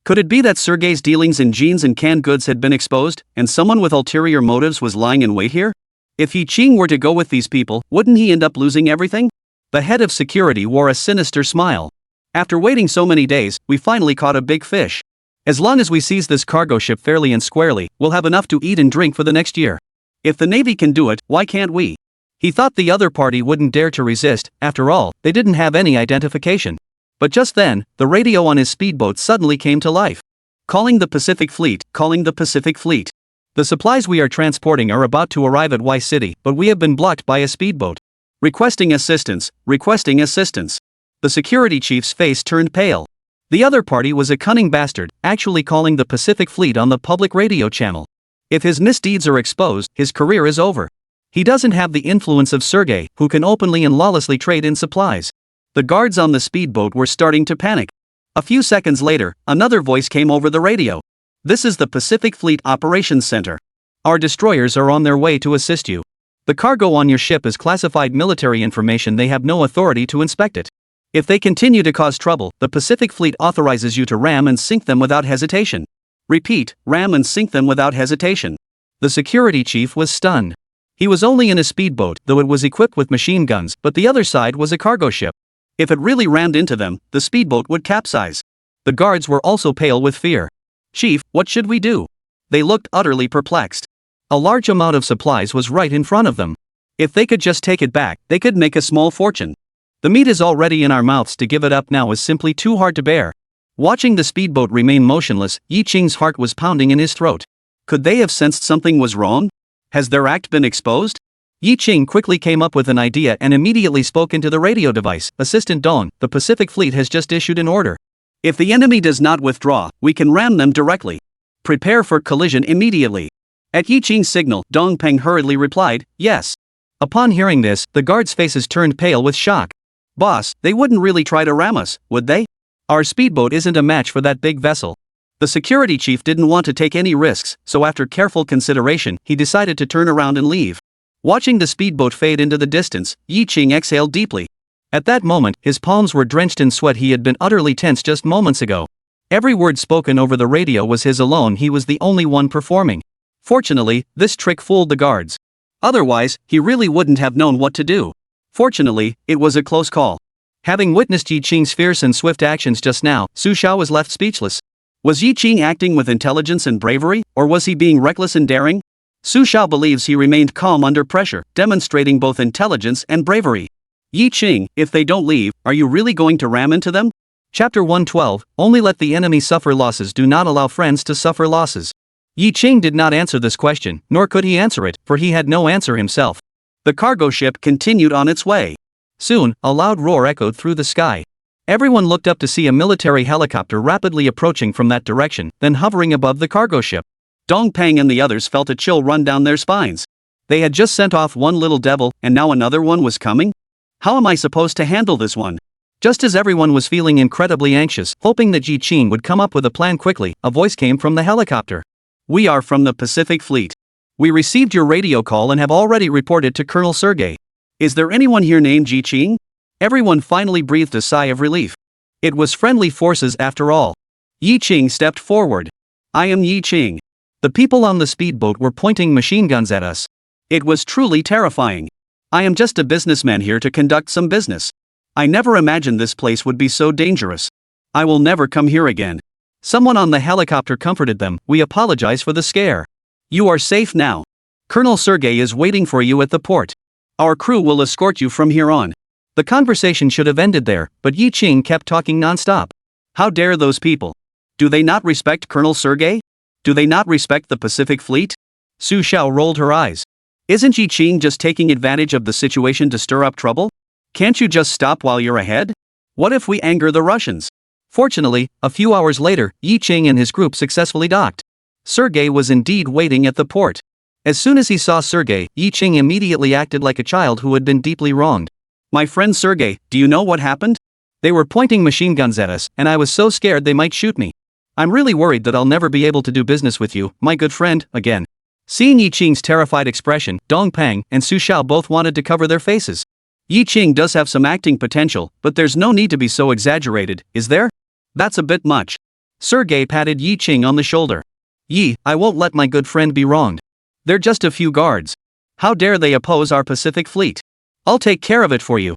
Could it be that Sergei's dealings in jeans and canned goods had been exposed, and someone with ulterior motives was lying in wait here? If Yi Qing were to go with these people, wouldn't he end up losing everything? The head of security wore a sinister smile. After waiting so many days, we finally caught a big fish. As long as we seize this cargo ship fairly and squarely, we'll have enough to eat and drink for the next year. If the Navy can do it, why can't we? He thought the other party wouldn't dare to resist. After all, they didn't have any identification. But just then, the radio on his speedboat suddenly came to life. Calling the Pacific Fleet, calling the Pacific Fleet. The supplies we are transporting are about to arrive at Y City, but we have been blocked by a speedboat. Requesting assistance, requesting assistance. The security chief's face turned pale. The other party was a cunning bastard, actually calling the Pacific Fleet on the public radio channel. If his misdeeds are exposed, his career is over. He doesn't have the influence of Sergei, who can openly and lawlessly trade in supplies. The guards on the speedboat were starting to panic. A few seconds later, another voice came over the radio. This is the Pacific Fleet Operations Center. Our destroyers are on their way to assist you. The cargo on your ship is classified military information. They have no authority to inspect it. If they continue to cause trouble, the Pacific Fleet authorizes you to ram and sink them without hesitation. Repeat, ram and sink them without hesitation. The security chief was stunned. He was only in a speedboat, though it was equipped with machine guns, but the other side was a cargo ship. If it really rammed into them, the speedboat would capsize. The guards were also pale with fear. Chief, what should we do? They looked utterly perplexed. A large amount of supplies was right in front of them. If they could just take it back, they could make a small fortune. The meat is already in our mouths. To give it up now is simply too hard to bear. Watching the speedboat remain motionless, Yi Qing's heart was pounding in his throat. Could they have sensed something was wrong? Has their act been exposed? Yi Qing quickly came up with an idea and immediately spoke into the radio device. Assistant Dong, the Pacific Fleet has just issued an order. If the enemy does not withdraw, we can ram them directly. Prepare for collision immediately. At Yi Qing's signal, Dong Peng hurriedly replied, yes. Upon hearing this, the guards' faces turned pale with shock. Boss, they wouldn't really try to ram us, would they? Our speedboat isn't a match for that big vessel. The security chief didn't want to take any risks, so after careful consideration, he decided to turn around and leave. Watching the speedboat fade into the distance, Yi Qing exhaled deeply. At that moment, his palms were drenched in sweat. He had been utterly tense just moments ago. Every word spoken over the radio was his alone. He was the only one performing. Fortunately, this trick fooled the guards. Otherwise, he really wouldn't have known what to do. Fortunately, it was a close call. Having witnessed Yi Qing's fierce and swift actions just now, Su Xiao was left speechless. Was Yi Qing acting with intelligence and bravery, or was he being reckless and daring? Su Xiao believes he remained calm under pressure, demonstrating both intelligence and bravery. Yi Qing, if they don't leave, are you really going to ram into them? Chapter 112, Only let the enemy suffer losses. Do not allow friends to suffer losses. Yi Qing did not answer this question, nor could he answer it, for he had no answer himself. The cargo ship continued on its way. Soon, a loud roar echoed through the sky. Everyone looked up to see a military helicopter rapidly approaching from that direction, then hovering above the cargo ship. Dong Peng and the others felt a chill run down their spines. They had just sent off one little devil, and now another one was coming? How am I supposed to handle this one? Just as everyone was feeling incredibly anxious, hoping that Yi Qing would come up with a plan quickly, a voice came from the helicopter. We are from the Pacific Fleet. We received your radio call and have already reported to Colonel Sergei. Is there anyone here named Yi Qing? Everyone finally breathed a sigh of relief. It was friendly forces after all. Yi Qing stepped forward. I am Yi Qing. The people on the speedboat were pointing machine guns at us. It was truly terrifying. I am just a businessman here to conduct some business. I never imagined this place would be so dangerous. I will never come here again. Someone on the helicopter comforted them. We apologize for the scare. You are safe now. Colonel Sergei is waiting for you at the port. Our crew will escort you from here on. The conversation should have ended there, but Yi Qing kept talking non-stop. How dare those people? Do they not respect Colonel Sergei? Do they not respect the Pacific Fleet? Su Xiao rolled her eyes. Isn't Yi Qing just taking advantage of the situation to stir up trouble? Can't you just stop while you're ahead? What if we anger the Russians? Fortunately, a few hours later, Yi Qing and his group successfully docked. Sergei was indeed waiting at the port. As soon as he saw Sergei, Yi Qing immediately acted like a child who had been deeply wronged. My friend Sergei, do you know what happened? They were pointing machine guns at us, and I was so scared they might shoot me. I'm really worried that I'll never be able to do business with you, my good friend, again. Seeing Yi Qing's terrified expression, Dong Peng and Su Xiao both wanted to cover their faces. Yi Qing does have some acting potential, but there's no need to be so exaggerated, is there? That's a bit much. Sergei patted Yi Qing on the shoulder. Yi, I won't let my good friend be wronged. They're just a few guards. How dare they oppose our Pacific Fleet? I'll take care of it for you.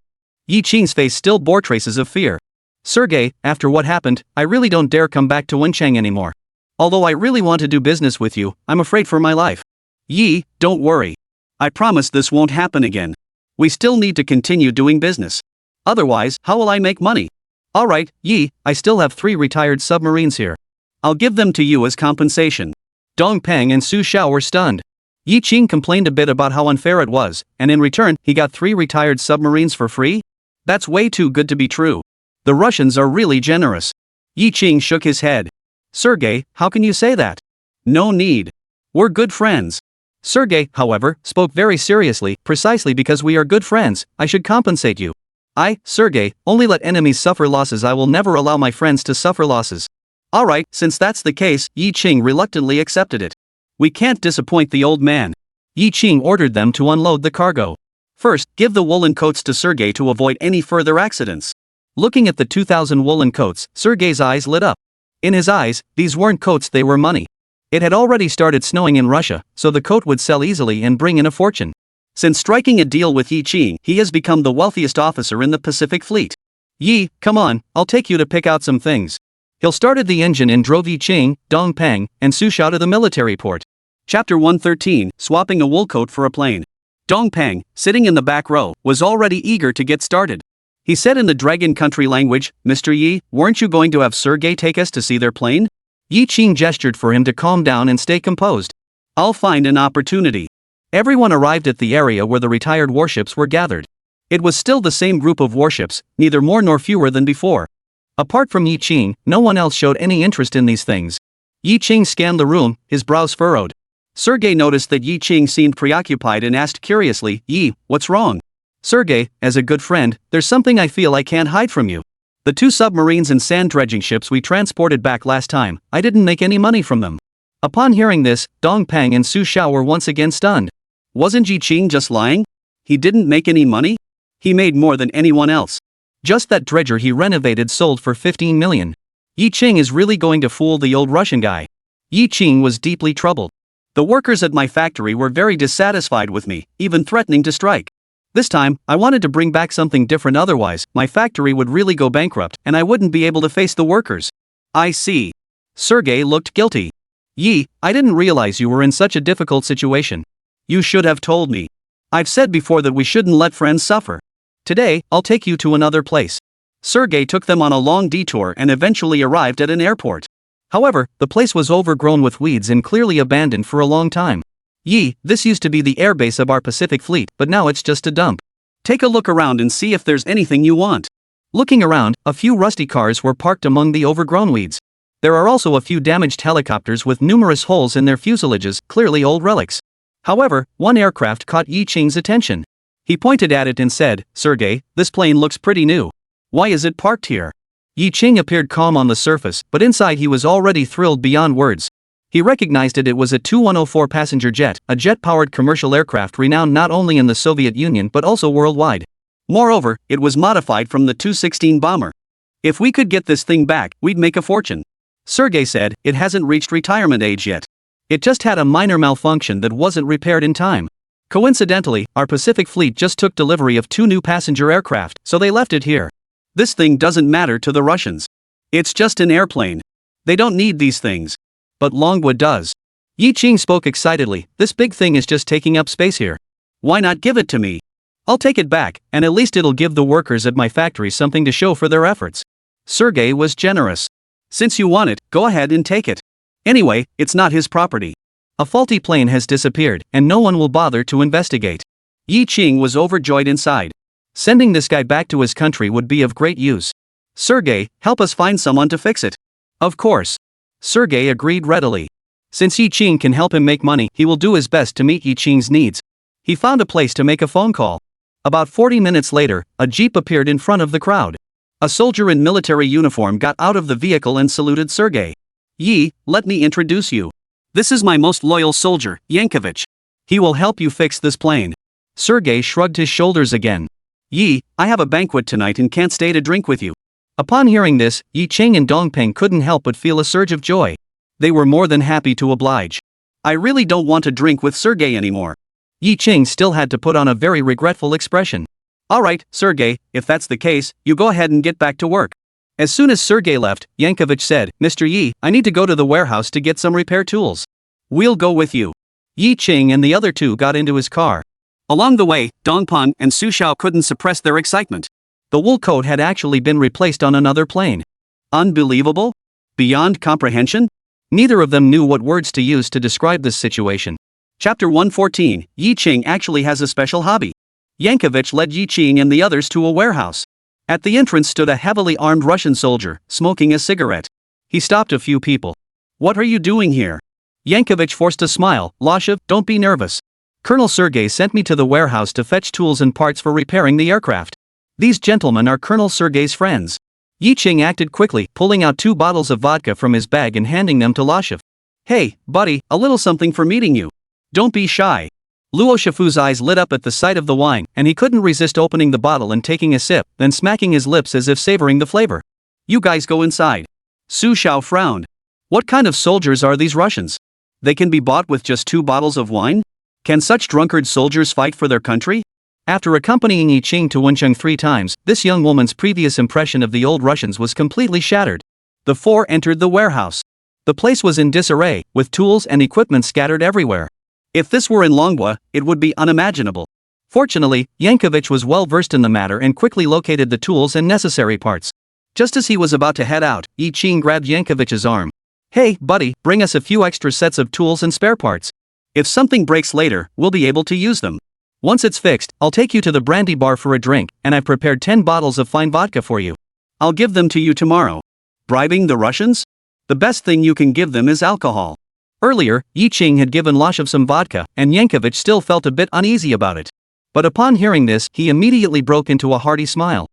Yi Qing's face still bore traces of fear. Sergey, after what happened, I really don't dare come back to Wenchang anymore. Although I really want to do business with you, I'm afraid for my life. Yi, don't worry. I promise this won't happen again. We still need to continue doing business. Otherwise, how will I make money? Alright, Yi, I still have 3 retired submarines here. I'll give them to you as compensation. Dong Peng and Su Xiao were stunned. Yi Qing complained a bit about how unfair it was, and in return, he got 3 retired submarines for free? That's way too good to be true. The Russians are really generous. Yi Qing shook his head. Sergey, how can you say that? No need. We're good friends. Sergey, however, spoke very seriously. Precisely because we are good friends, I should compensate you. Sergey, only let enemies suffer losses. I will never allow my friends to suffer losses. Alright, since that's the case, Yi Qing reluctantly accepted it. We can't disappoint the old man. Yi Qing ordered them to unload the cargo. First, give the woolen coats to Sergey to avoid any further accidents. Looking at the 2,000 woolen coats, Sergey's eyes lit up. In his eyes, these weren't coats, they were money. It had already started snowing in Russia, so the coat would sell easily and bring in a fortune. Since striking a deal with Yi Qing, he has become the wealthiest officer in the Pacific Fleet. Yi, come on, I'll take you to pick out some things. He'll started the engine and drove Yi Qing, Dong Peng, and Su Xiao to the military port. Chapter 113, Swapping a Wool Coat for a Plane. Dong Peng, sitting in the back row, was already eager to get started. He said in the Dragon Country language, Mr. Yi, weren't you going to have Sergey take us to see their plane? Yi Qing gestured for him to calm down and stay composed. I'll find an opportunity. Everyone arrived at the area where the retired warships were gathered. It was still the same group of warships, neither more nor fewer than before. Apart from Yi Qing, no one else showed any interest in these things. Yi Qing scanned the room, his brows furrowed. Sergey noticed that Yi Qing seemed preoccupied and asked curiously, Yi, what's wrong? Sergey, as a good friend, there's something I feel I can't hide from you. The 2 submarines and sand dredging ships we transported back last time, I didn't make any money from them. Upon hearing this, Dong Peng and Su Xiao were once again stunned. Wasn't Yi Qing just lying? He didn't make any money? He made more than anyone else. Just that dredger he renovated sold for 15 million. Yi Qing is really going to fool the old Russian guy. Yi Qing was deeply troubled. The workers at my factory were very dissatisfied with me, even threatening to strike. This time, I wanted to bring back something different, otherwise, my factory would really go bankrupt and I wouldn't be able to face the workers. I see. Sergey looked guilty. Yi, I didn't realize you were in such a difficult situation. You should have told me. I've said before that we shouldn't let friends suffer. Today, I'll take you to another place. Sergey took them on a long detour and eventually arrived at an airport. However, the place was overgrown with weeds and clearly abandoned for a long time. Yi, this used to be the airbase of our Pacific Fleet, but now it's just a dump. Take a look around and see if there's anything you want. Looking around, a few rusty cars were parked among the overgrown weeds. There are also a few damaged helicopters with numerous holes in their fuselages, clearly old relics. However, one aircraft caught Yi Qing's attention. He pointed at it and said, Sergey, this plane looks pretty new. Why is it parked here? Yi Qing appeared calm on the surface, but inside he was already thrilled beyond words. He recognized it was a Tu-104 passenger jet, a jet-powered commercial aircraft renowned not only in the Soviet Union but also worldwide. Moreover, it was modified from the Tu-16 bomber. If we could get this thing back, we'd make a fortune. Sergey said, it hasn't reached retirement age yet. It just had a minor malfunction that wasn't repaired in time. Coincidentally, our Pacific Fleet just took delivery of 2 new passenger aircraft, so they left it here. This thing doesn't matter to the Russians. It's just an airplane. They don't need these things. But Longwood does. Yi Qing spoke excitedly, this big thing is just taking up space here. Why not give it to me? I'll take it back, and at least it'll give the workers at my factory something to show for their efforts. Sergey was generous. Since you want it, go ahead and take it. Anyway, it's not his property. A faulty plane has disappeared, and no one will bother to investigate. Yi Qing was overjoyed inside. Sending this guy back to his country would be of great use. Sergey, help us find someone to fix it. Of course. Sergey agreed readily. Since Yi Qing can help him make money, he will do his best to meet Yi Qing's needs. He found a place to make a phone call. About 40 minutes later, a jeep appeared in front of the crowd. A soldier in military uniform got out of the vehicle and saluted Sergey. Yi, let me introduce you. This is my most loyal soldier, Yankovich. He will help you fix this plane. Sergey shrugged his shoulders again. Yi, I have a banquet tonight and can't stay to drink with you. Upon hearing this, Yi Qing and Dong Peng couldn't help but feel a surge of joy. They were more than happy to oblige. I really don't want to drink with Sergey anymore. Yi Qing still had to put on a very regretful expression. Alright, Sergey, if that's the case, you go ahead and get back to work. As soon as Sergey left, Yankovich said, "Mr. Yi, I need to go to the warehouse to get some repair tools." "We'll go with you." Yi Ching and the other two got into his car. Along the way, Dongpan and Su Xiao couldn't suppress their excitement. The wool coat had actually been replaced on another plane. Unbelievable? Beyond comprehension? Neither of them knew what words to use to describe this situation. Chapter 114, Yi Ching actually has a special hobby. Yankovich led Yi Ching and the others to a warehouse. At the entrance stood a heavily armed Russian soldier, smoking a cigarette. He stopped a few people. "What are you doing here?" Yankovich forced a smile. "Lashev, don't be nervous. Colonel Sergey sent me to the warehouse to fetch tools and parts for repairing the aircraft. These gentlemen are Colonel Sergey's friends." Yi Ching acted quickly, pulling out 2 bottles of vodka from his bag and handing them to Lashev. "Hey, buddy, a little something for meeting you. Don't be shy." Luo Shifu's eyes lit up at the sight of the wine, and he couldn't resist opening the bottle and taking a sip, then smacking his lips as if savoring the flavor. "You guys go inside." Su Xiao frowned. What kind of soldiers are these Russians? They can be bought with just 2 bottles of wine? Can such drunkard soldiers fight for their country? After accompanying Yi Ching to Wencheng 3 times, this young woman's previous impression of the old Russians was completely shattered. The 4 entered the warehouse. The place was in disarray, with tools and equipment scattered everywhere. If this were in Manhwa, it would be unimaginable. Fortunately, Yankovich was well versed in the matter and quickly located the tools and necessary parts. Just as he was about to head out, Yi Ching grabbed Yankovich's arm. "Hey, buddy, bring us a few extra sets of tools and spare parts. If something breaks later, we'll be able to use them. Once it's fixed, I'll take you to the brandy bar for a drink, and I've prepared 10 bottles of fine vodka for you. I'll give them to you tomorrow." Bribing the Russians? The best thing you can give them is alcohol. Earlier, Yi Ching had given Lashev some vodka, and Yankovich still felt a bit uneasy about it. But upon hearing this, he immediately broke into a hearty smile.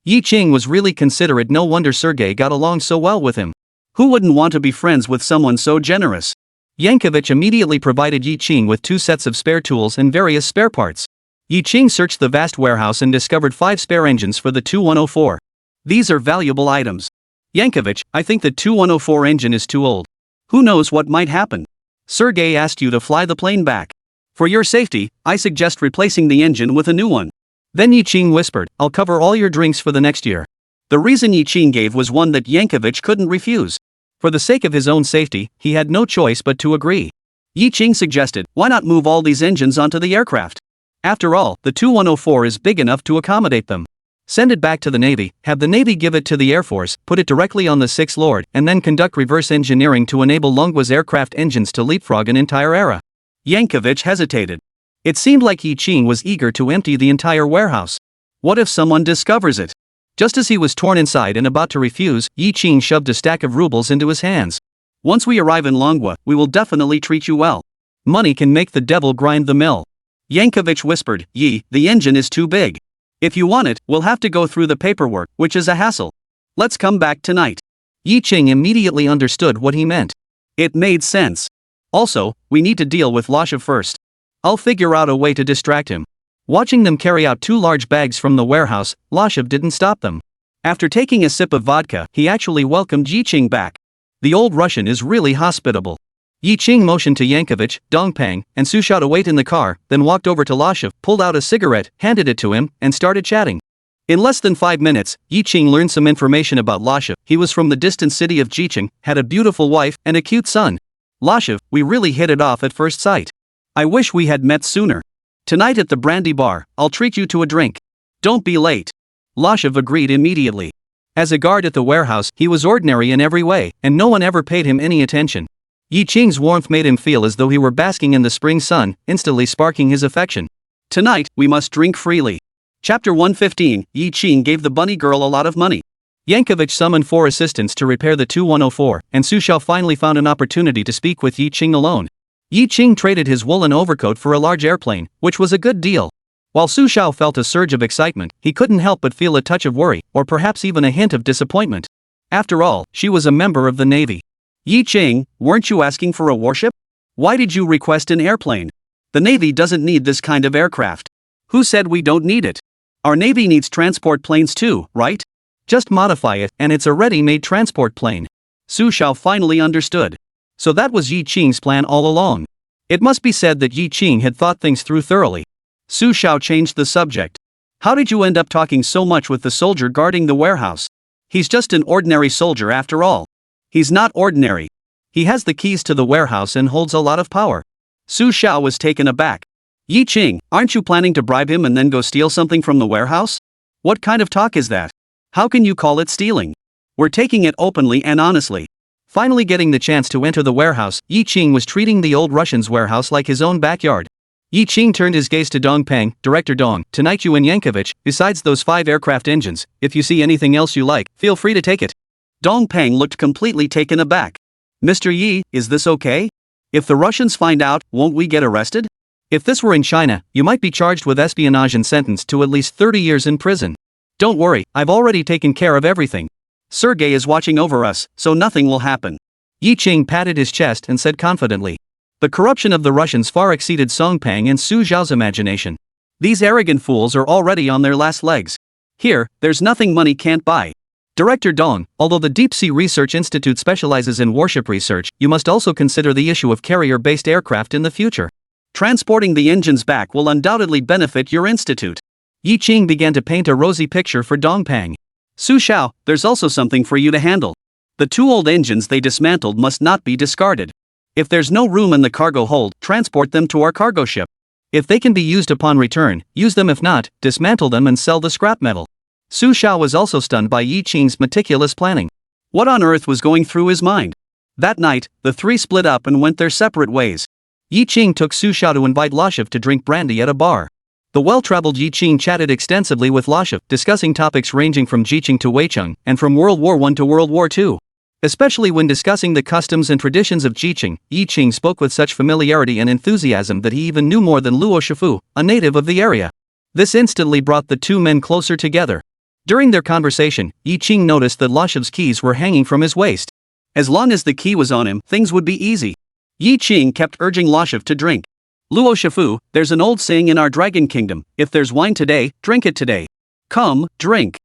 Yi Ching was really considerate, no wonder Sergey got along so well with him. Who wouldn't want to be friends with someone so generous? Yankovich immediately provided Yi Ching with 2 sets of spare tools and various spare parts. Yi Ching searched the vast warehouse and discovered 5 spare engines for the Tu-104. These are valuable items. "Yankovich, I think the Tu-104 engine is too old. Who knows what might happen? Sergey asked you to fly the plane back. For your safety, I suggest replacing the engine with a new one." Then Yi Ching whispered, "I'll cover all your drinks for the next year." The reason Yi Ching gave was one that Yankovich couldn't refuse. For the sake of his own safety, he had no choice but to agree. Yi Ching suggested, "Why not move all these engines onto the aircraft? After all, the Tu-104 is big enough to accommodate them. Send it back to the Navy, have the Navy give it to the Air Force, put it directly on the 6th Lord, and then conduct reverse engineering to enable Longwa's aircraft engines to leapfrog an entire era." Yankovich hesitated. It seemed like Yi Ching was eager to empty the entire warehouse. What if someone discovers it? Just as he was torn inside and about to refuse, Yi Ching shoved a stack of rubles into his hands. "Once we arrive in Longwa, we will definitely treat you well. Money can make the devil grind the mill." Yankovich whispered, "Yi, the engine is too big. If you want it, we'll have to go through the paperwork, which is a hassle. Let's come back tonight." Yi Ching immediately understood what he meant. It made sense. "Also, we need to deal with Lashev first. I'll figure out a way to distract him." Watching them carry out 2 large bags from the warehouse, Lashev didn't stop them. After taking a sip of vodka, he actually welcomed Yi Ching back. The old Russian is really hospitable. Yi Ching motioned to Yankovich, Dongpang, and Su Xiao to wait in the car, then walked over to Lashev, pulled out a cigarette, handed it to him, and started chatting. In less than 5 minutes, Yi Ching learned some information about Lashev. He was from the distant city of Jicheng, had a beautiful wife, and a cute son. "Lashev, we really hit it off at first sight. I wish we had met sooner. Tonight at the brandy bar, I'll treat you to a drink. Don't be late." Lashev agreed immediately. As a guard at the warehouse, he was ordinary in every way, and no one ever paid him any attention. Yi Ching's warmth made him feel as though he were basking in the spring sun, instantly sparking his affection. "Tonight, we must drink freely." Chapter 115, Yi Ching gave the bunny girl a lot of money. Yankovich summoned 4 assistants to repair the Tu-104, and Su Xiao finally found an opportunity to speak with Yi Ching alone. Yi Ching traded his woolen overcoat for a large airplane, which was a good deal. While Su Xiao felt a surge of excitement, he couldn't help but feel a touch of worry, or perhaps even a hint of disappointment. After all, she was a member of the Navy. "Yi Ching, weren't you asking for a warship? Why did you request an airplane? The Navy doesn't need this kind of aircraft." "Who said we don't need it? Our Navy needs transport planes too, right? Just modify it, and it's a ready-made transport plane." Su Xiao finally understood. So that was Yi Ching's plan all along. It must be said that Yi Ching had thought things through thoroughly. Su Xiao changed the subject. "How did you end up talking so much with the soldier guarding the warehouse? He's just an ordinary soldier after all. He's not ordinary. He has the keys to the warehouse and holds a lot of power. Su Xiao was taken aback. Yi Qing, aren't you planning to bribe him and then go steal something from the warehouse? What kind of talk is that? How can you call it stealing? We're taking it openly and honestly. Finally getting the chance to enter the warehouse, Yi Qing was treating the old Russian's warehouse like his own backyard. Yi Qing turned his gaze to Dong Peng, Director Dong, tonight you and Yankovich, besides those 5 aircraft engines, if you see anything else you like, feel free to take it. Dong Peng looked completely taken aback. Mr. Yi, is this okay? If the Russians find out, won't we get arrested? If this were in China, you might be charged with espionage and sentenced to at least 30 years in prison. Don't worry, I've already taken care of everything. Sergei is watching over us, so nothing will happen. Yi Qing patted his chest and said confidently. The corruption of the Russians far exceeded Song Peng and Su Zhao's imagination. These arrogant fools are already on their last legs. Here, there's nothing money can't buy. Director Dong, although the Deep Sea Research Institute specializes in warship research, you must also consider the issue of carrier-based aircraft in the future. Transporting the engines back will undoubtedly benefit your institute. Yi Qing began to paint a rosy picture for Dong Peng. Su Xiao, there's also something for you to handle. The 2 old engines they dismantled must not be discarded. If there's no room in the cargo hold, transport them to our cargo ship. If they can be used upon return, use them. If not, dismantle them and sell the scrap metal. Su Xiao was also stunned by Yi Qing's meticulous planning. What on earth was going through his mind? That night, the 3 split up and went their separate ways. Yi Qing took Su Xiao to invite Lashev to drink brandy at a bar. The well-traveled Yi Qing chatted extensively with Lashev, discussing topics ranging from Jiqing to Weicheng, and from World War I to World War II. Especially when discussing the customs and traditions of Jiqing, Yi Qing spoke with such familiarity and enthusiasm that he even knew more than Luo Shifu, a native of the area. This instantly brought the 2 men closer together. During their conversation, Yi Qing noticed that Lashev's keys were hanging from his waist. As long as the key was on him, things would be easy. Yi Qing kept urging Lashev to drink. Luo Shifu, there's an old saying in our Dragon Kingdom, if there's wine today, drink it today. Come, drink.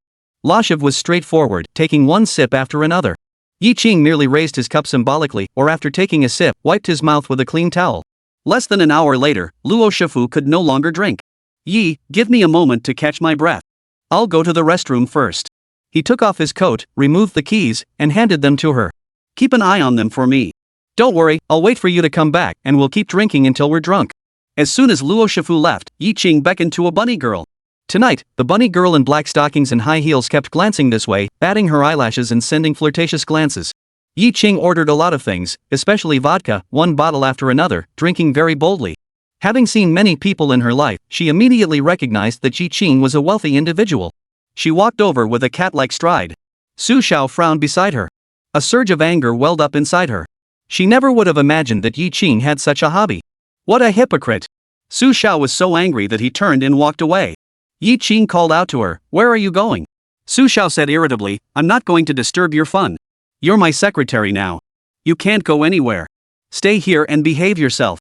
Lashev was straightforward, taking one sip after another. Yi Qing merely raised his cup symbolically, or after taking a sip, wiped his mouth with a clean towel. Less than an hour later, Luo Shifu could no longer drink. Yi, give me a moment to catch my breath. I'll go to the restroom first. He took off his coat, removed the keys, and handed them to her. Keep an eye on them for me. Don't worry, I'll wait for you to come back, and we'll keep drinking until we're drunk. As soon as Luo Shifu left, Yi Qing beckoned to a bunny girl. Tonight, the bunny girl in black stockings and high heels kept glancing this way, batting her eyelashes and sending flirtatious glances. Yi Qing ordered a lot of things, especially vodka, 1 bottle after another, drinking very boldly. Having seen many people in her life, she immediately recognized that Yi Qing was a wealthy individual. She walked over with a cat-like stride. Su Xiao frowned beside her. A surge of anger welled up inside her. She never would have imagined that Yi Qing had such a hobby. What a hypocrite! Su Xiao was so angry that he turned and walked away. Yi Qing called out to her, "Where are you going?" Su Xiao said irritably, "I'm not going to disturb your fun. You're my secretary now. You can't go anywhere. Stay here and behave yourself.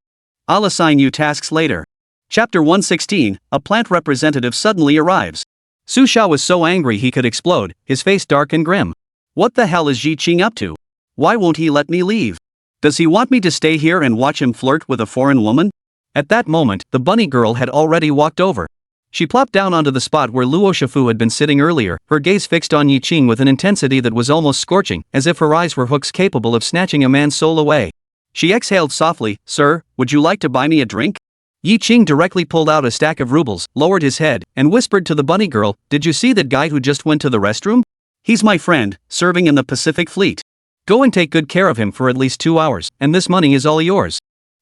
I'll assign you tasks later." Chapter 116, A Plant Representative Suddenly Arrives. Su Xiao was so angry he could explode, his face dark and grim. What the hell is Yi Qing up to? Why won't he let me leave? Does he want me to stay here and watch him flirt with a foreign woman? At that moment, the bunny girl had already walked over. She plopped down onto the spot where Luo Shifu had been sitting earlier, her gaze fixed on Yi Qing with an intensity that was almost scorching, as if her eyes were hooks capable of snatching a man's soul away. She exhaled softly, "Sir, would you like to buy me a drink?" Yi Qing directly pulled out a stack of rubles, lowered his head, and whispered to the bunny girl, "Did you see that guy who just went to the restroom? He's my friend, serving in the Pacific Fleet. Go and take good care of him for at least 2 hours, and this money is all yours."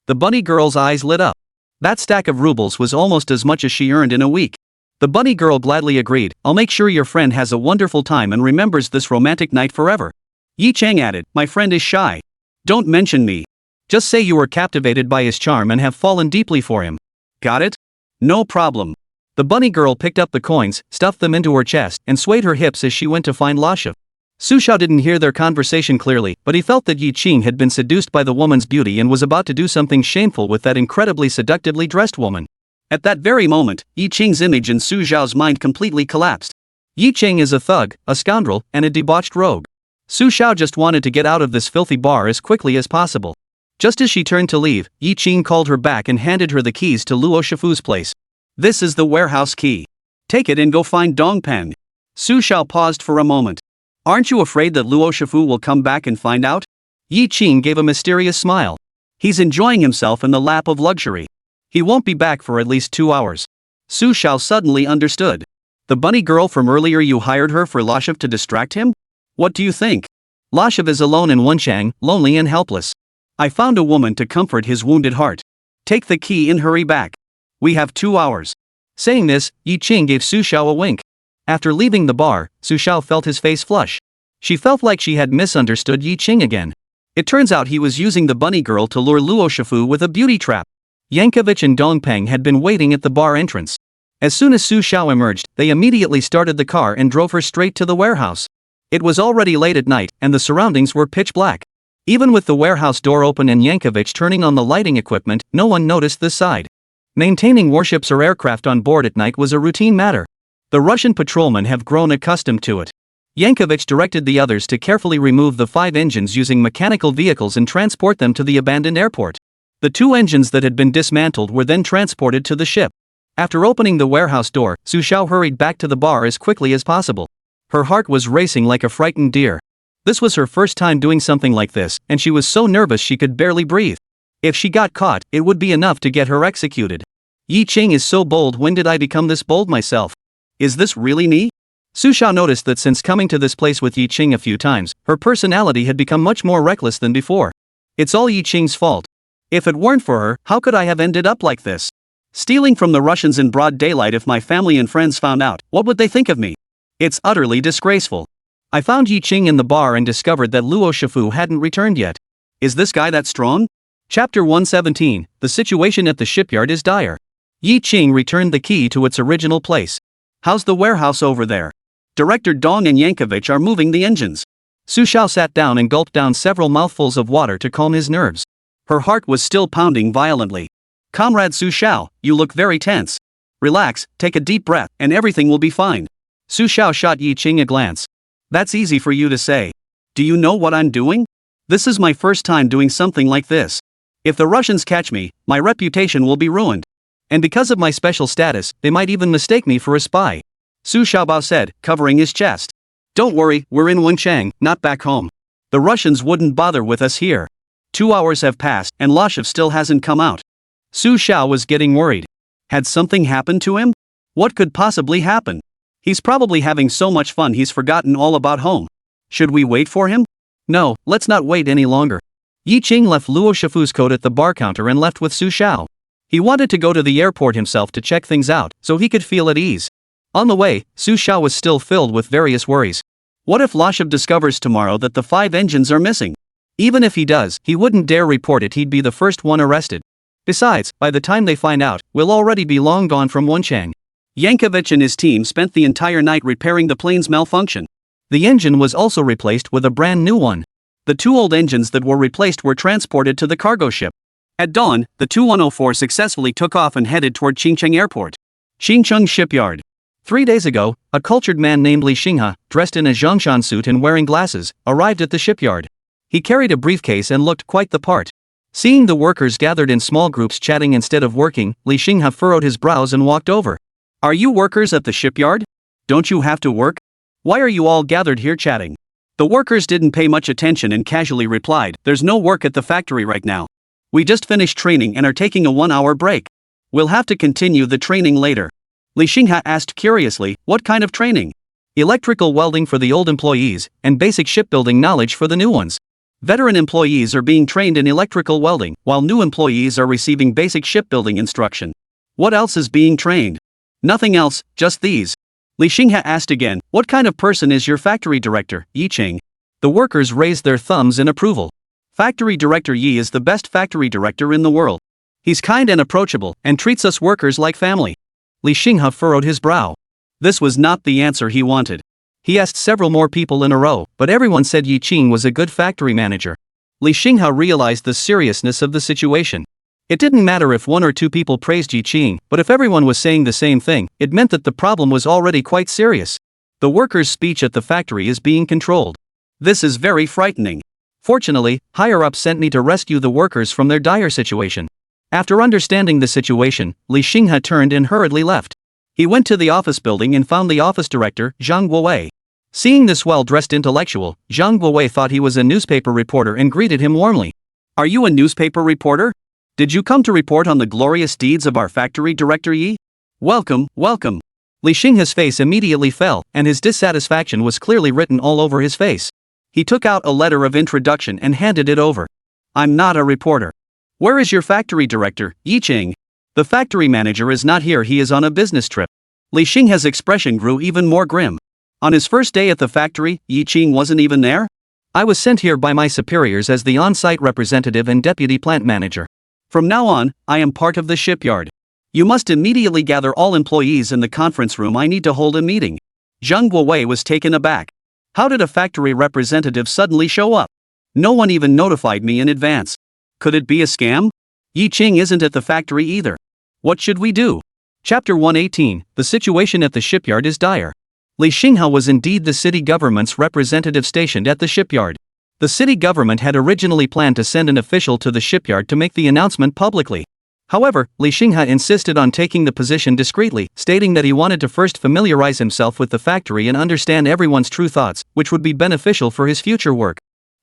The bunny girl's eyes lit up. That stack of rubles was almost as much as she earned in a week. The bunny girl gladly agreed, "I'll make sure your friend has a wonderful time and remembers this romantic night forever." Yi Qing added, "My friend is shy. Don't mention me. Just say you were captivated by his charm and have fallen deeply for him. Got it? No problem." The bunny girl picked up the coins, stuffed them into her chest, and swayed her hips as she went to find Lashev. Su Xiao didn't hear their conversation clearly, but he felt that Yi Qing had been seduced by the woman's beauty and was about to do something shameful with that incredibly seductively dressed woman. At that very moment, Yi Qing's image in Su Xiao's mind completely collapsed. Yi Qing is a thug, a scoundrel, and a debauched rogue. Su Xiao just wanted to get out of this filthy bar as quickly as possible. Just as she turned to leave, Yi Qing called her back and handed her the keys to Luo Shifu's place. "This is the warehouse key. Take it and go find Dong Peng." Su Xiao paused for a moment. Aren't you afraid that Luo Shifu will come back and find out? Yi Qing gave a mysterious smile. He's enjoying himself in the lap of luxury. He won't be back for at least 2 hours. Su Xiao suddenly understood. The bunny girl from earlier, you hired her for Lashiv to distract him? What do you think? Lashiv is alone in Wenchang, lonely and helpless. I found a woman to comfort his wounded heart. Take the key and hurry back. We have 2 hours. Saying this, Yi Qing gave Su Xiao a wink. After leaving the bar, Su Xiao felt his face flush. She felt like she had misunderstood Yi Qing again. It turns out he was using the bunny girl to lure Luo Shifu with a beauty trap. Yankovic and Dongpeng had been waiting at the bar entrance. As soon as Su Xiao emerged, they immediately started the car and drove her straight to the warehouse. It was already late at night, and the surroundings were pitch black. Even with the warehouse door open and Yankovic turning on the lighting equipment, no one noticed this side. Maintaining warships or aircraft on board at night was a routine matter. The Russian patrolmen have grown accustomed to it. Yankovic directed the others to carefully remove the 5 engines using mechanical vehicles and transport them to the abandoned airport. The 2 engines that had been dismantled were then transported to the ship. After opening the warehouse door, Su Xiao hurried back to the bar as quickly as possible. Her heart was racing like a frightened deer. This was her first time doing something like this, and she was so nervous she could barely breathe. If she got caught, it would be enough to get her executed. Yi Qing is so bold. When did I become this bold myself? Is this really me? Su Xiao noticed that since coming to this place with Yi Qing a few times, her personality had become much more reckless than before. It's all Yi Qing's fault. If it weren't for her, how could I have ended up like this? Stealing from the Russians in broad daylight. If my family and friends found out, what would they think of me? It's utterly disgraceful. I found Yi Qing in the bar and discovered that Luo Shifu hadn't returned yet. Is this guy that strong? Chapter 117, the situation at the shipyard is dire. Yi Qing returned the key to its original place. How's the warehouse over there? Director Dong and Yankovic are moving the engines. Su Xiao sat down and gulped down several mouthfuls of water to calm his nerves. Her heart was still pounding violently. Comrade Su Xiao, you look very tense. Relax, take a deep breath, and everything will be fine. Su Xiao shot Yi Qing a glance. That's easy for you to say. Do you know what I'm doing? This is my first time doing something like this. If the Russians catch me, my reputation will be ruined. And because of my special status, they might even mistake me for a spy. Su Xiaobao said, covering his chest. Don't worry, we're in Wenchang, not back home. The Russians wouldn't bother with us here. 2 hours have passed, and Lashiv still hasn't come out. Su Xiao was getting worried. Had something happened to him? What could possibly happen? He's probably having so much fun he's forgotten all about home. Should we wait for him? No, let's not wait any longer. Yi Qing left Luo Shifu's coat at the bar counter and left with Su Xiao. He wanted to go to the airport himself to check things out, so he could feel at ease. On the way, Su Xiao was still filled with various worries. What if Lashiv discovers tomorrow that the 5 engines are missing? Even if he does, he wouldn't dare report it. He'd be the first one arrested. Besides, by the time they find out, we'll already be long gone from Wenchang. Yankovic and his team spent the entire night repairing the plane's malfunction. The engine was also replaced with a brand new one. The 2 old engines that were replaced were transported to the cargo ship. At dawn, the Tu-104 successfully took off and headed toward Qingcheng Airport. Qingcheng Shipyard. 3 days ago, a cultured man named Li Xinghe, dressed in a Zhongshan suit and wearing glasses, arrived at the shipyard. He carried a briefcase and looked quite the part. Seeing the workers gathered in small groups chatting instead of working, Li Xinghe furrowed his brows and walked over. Are you workers at the shipyard? Don't you have to work? Why are you all gathered here chatting? The workers didn't pay much attention and casually replied, there's no work at the factory right now. We just finished training and are taking a 1-hour break. We'll have to continue the training later. Li Xinghe asked curiously, what kind of training? Electrical welding for the old employees, and basic shipbuilding knowledge for the new ones. Veteran employees are being trained in electrical welding, while new employees are receiving basic shipbuilding instruction. What else is being trained? Nothing else, just these. Li Xinghe asked again, what kind of person is your factory director, Yi Qing? The workers raised their thumbs in approval. Factory director Yi is the best factory director in the world. He's kind and approachable, and treats us workers like family. Li Xinghe furrowed his brow. This was not the answer he wanted. He asked several more people in a row, but everyone said Yi Qing was a good factory manager. Li Xinghe realized the seriousness of the situation. It didn't matter if 1 or 2 people praised Yi Qing, but if everyone was saying the same thing, it meant that the problem was already quite serious. The workers' speech at the factory is being controlled. This is very frightening. Fortunately, higher-ups sent me to rescue the workers from their dire situation. After understanding the situation, Li Xinghe turned and hurriedly left. He went to the office building and found the office director, Zhang Guowei. Seeing this well-dressed intellectual, Zhang Guowei thought he was a newspaper reporter and greeted him warmly. "Are you a newspaper reporter? Did you come to report on the glorious deeds of our factory director Yi? Welcome, welcome." Li Xinghe's face immediately fell, and his dissatisfaction was clearly written all over his face. He took out a letter of introduction and handed it over. "I'm not a reporter. Where is your factory director, Yi Qing?" "The factory manager is not here, he is on a business trip." Li Xinghe's expression grew even more grim. On his first day at the factory, Yi Qing wasn't even there? "I was sent here by my superiors as the on-site representative and deputy plant manager. From now on, I am part of the shipyard. You must immediately gather all employees in the conference room, I need to hold a meeting." Zhang Guowei was taken aback. How did a factory representative suddenly show up? No one even notified me in advance. Could it be a scam? Yi Qing isn't at the factory either. What should we do? Chapter 118, The situation at the shipyard is dire. Li Xinghe was indeed the city government's representative stationed at the shipyard. The city government had originally planned to send an official to the shipyard to make the announcement publicly. However, Li Xinghe insisted on taking the position discreetly, stating that he wanted to first familiarize himself with the factory and understand everyone's true thoughts, which would be beneficial for his future work.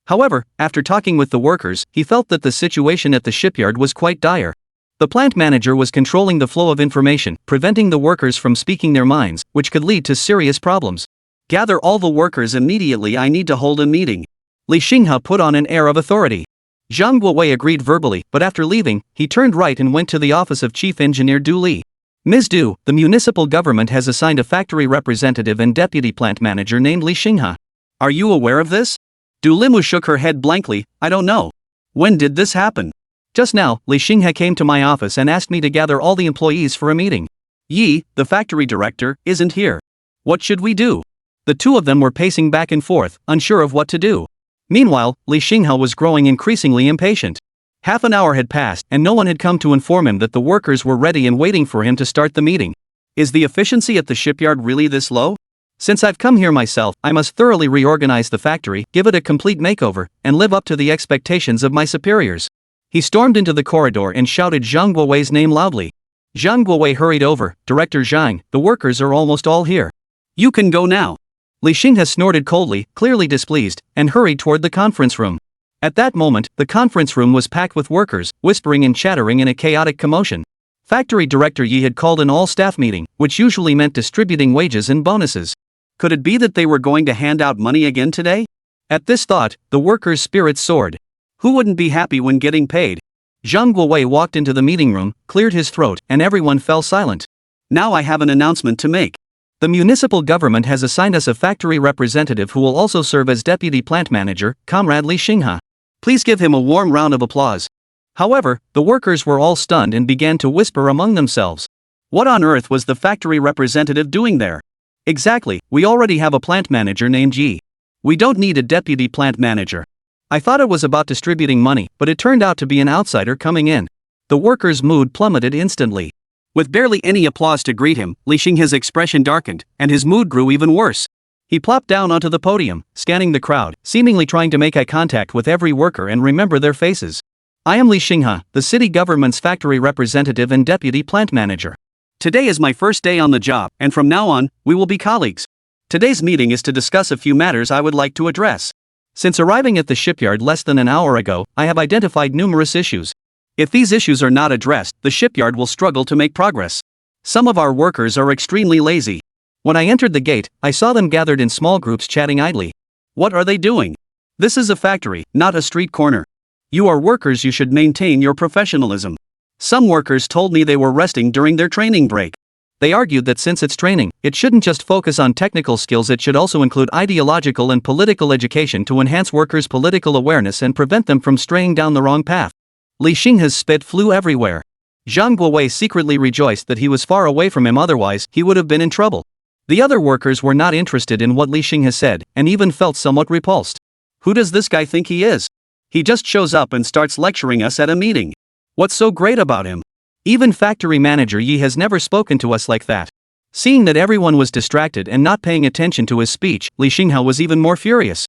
However, after talking with the workers, he felt that the situation at the shipyard was quite dire. The plant manager was controlling the flow of information, preventing the workers from speaking their minds, which could lead to serious problems. "Gather all the workers immediately, I need to hold a meeting." Li Xinghe put on an air of authority. Zhang Guowei agreed verbally, but after leaving, he turned right and went to the office of Chief Engineer Du Li. "Ms. Du, the municipal government has assigned a factory representative and deputy plant manager named Li Xinghe. Are you aware of this?" Du Limu shook her head blankly. "I don't know. When did this happen?" "Just now, Li Xinghe came to my office and asked me to gather all the employees for a meeting. Yi, the factory director, isn't here. What should we do?" The two of them were pacing back and forth, unsure of what to do. Meanwhile, Li Xinghe was growing increasingly impatient. Half an hour had passed, and no one had come to inform him that the workers were ready and waiting for him to start the meeting. Is the efficiency at the shipyard really this low? Since I've come here myself, I must thoroughly reorganize the factory, give it a complete makeover, and live up to the expectations of my superiors. He stormed into the corridor and shouted Zhang Guowei's name loudly. Zhang Guowei hurried over. "Director Zhang, the workers are almost all here. You can go now." Li Xinghe snorted coldly, clearly displeased, and hurried toward the conference room. At that moment, the conference room was packed with workers, whispering and chattering in a chaotic commotion. Factory Director Yi had called an all-staff meeting, which usually meant distributing wages and bonuses. Could it be that they were going to hand out money again today? At this thought, the workers' spirits soared. Who wouldn't be happy when getting paid? Zhang Guowei walked into the meeting room, cleared his throat, and everyone fell silent. "Now I have an announcement to make. The municipal government has assigned us a factory representative who will also serve as deputy plant manager, Comrade Li Xinghe. Please give him a warm round of applause." However, the workers were all stunned and began to whisper among themselves. What on earth was the factory representative doing there? Exactly, we already have a plant manager named Yi. We don't need a deputy plant manager. I thought it was about distributing money, but it turned out to be an outsider coming in. The workers' mood plummeted instantly. With barely any applause to greet him, Li Xinghe's expression darkened, and his mood grew even worse. He plopped down onto the podium, scanning the crowd, seemingly trying to make eye contact with every worker and remember their faces. "I am Li Xinghe, the city government's factory representative and deputy plant manager. Today is my first day on the job, and from now on, we will be colleagues. Today's meeting is to discuss a few matters I would like to address. Since arriving at the shipyard less than an hour ago, I have identified numerous issues. If these issues are not addressed, the shipyard will struggle to make progress. Some of our workers are extremely lazy. When I entered the gate, I saw them gathered in small groups chatting idly. What are they doing? This is a factory, not a street corner. You are workers, you should maintain your professionalism. Some workers told me they were resting during their training break. They argued that since it's training, it shouldn't just focus on technical skills, it should also include ideological and political education to enhance workers' political awareness and prevent them from straying down the wrong path. Li Xinghe's spit flew everywhere. Zhang Guowei secretly rejoiced that he was far away from him, otherwise he would have been in trouble. The other workers were not interested in what Li Xinghe said, and even felt somewhat repulsed. Who does this guy think he is? He just shows up and starts lecturing us at a meeting. What's so great about him? Even factory manager Yi has never spoken to us like that. Seeing that everyone was distracted and not paying attention to his speech, Li Xinghe was even more furious.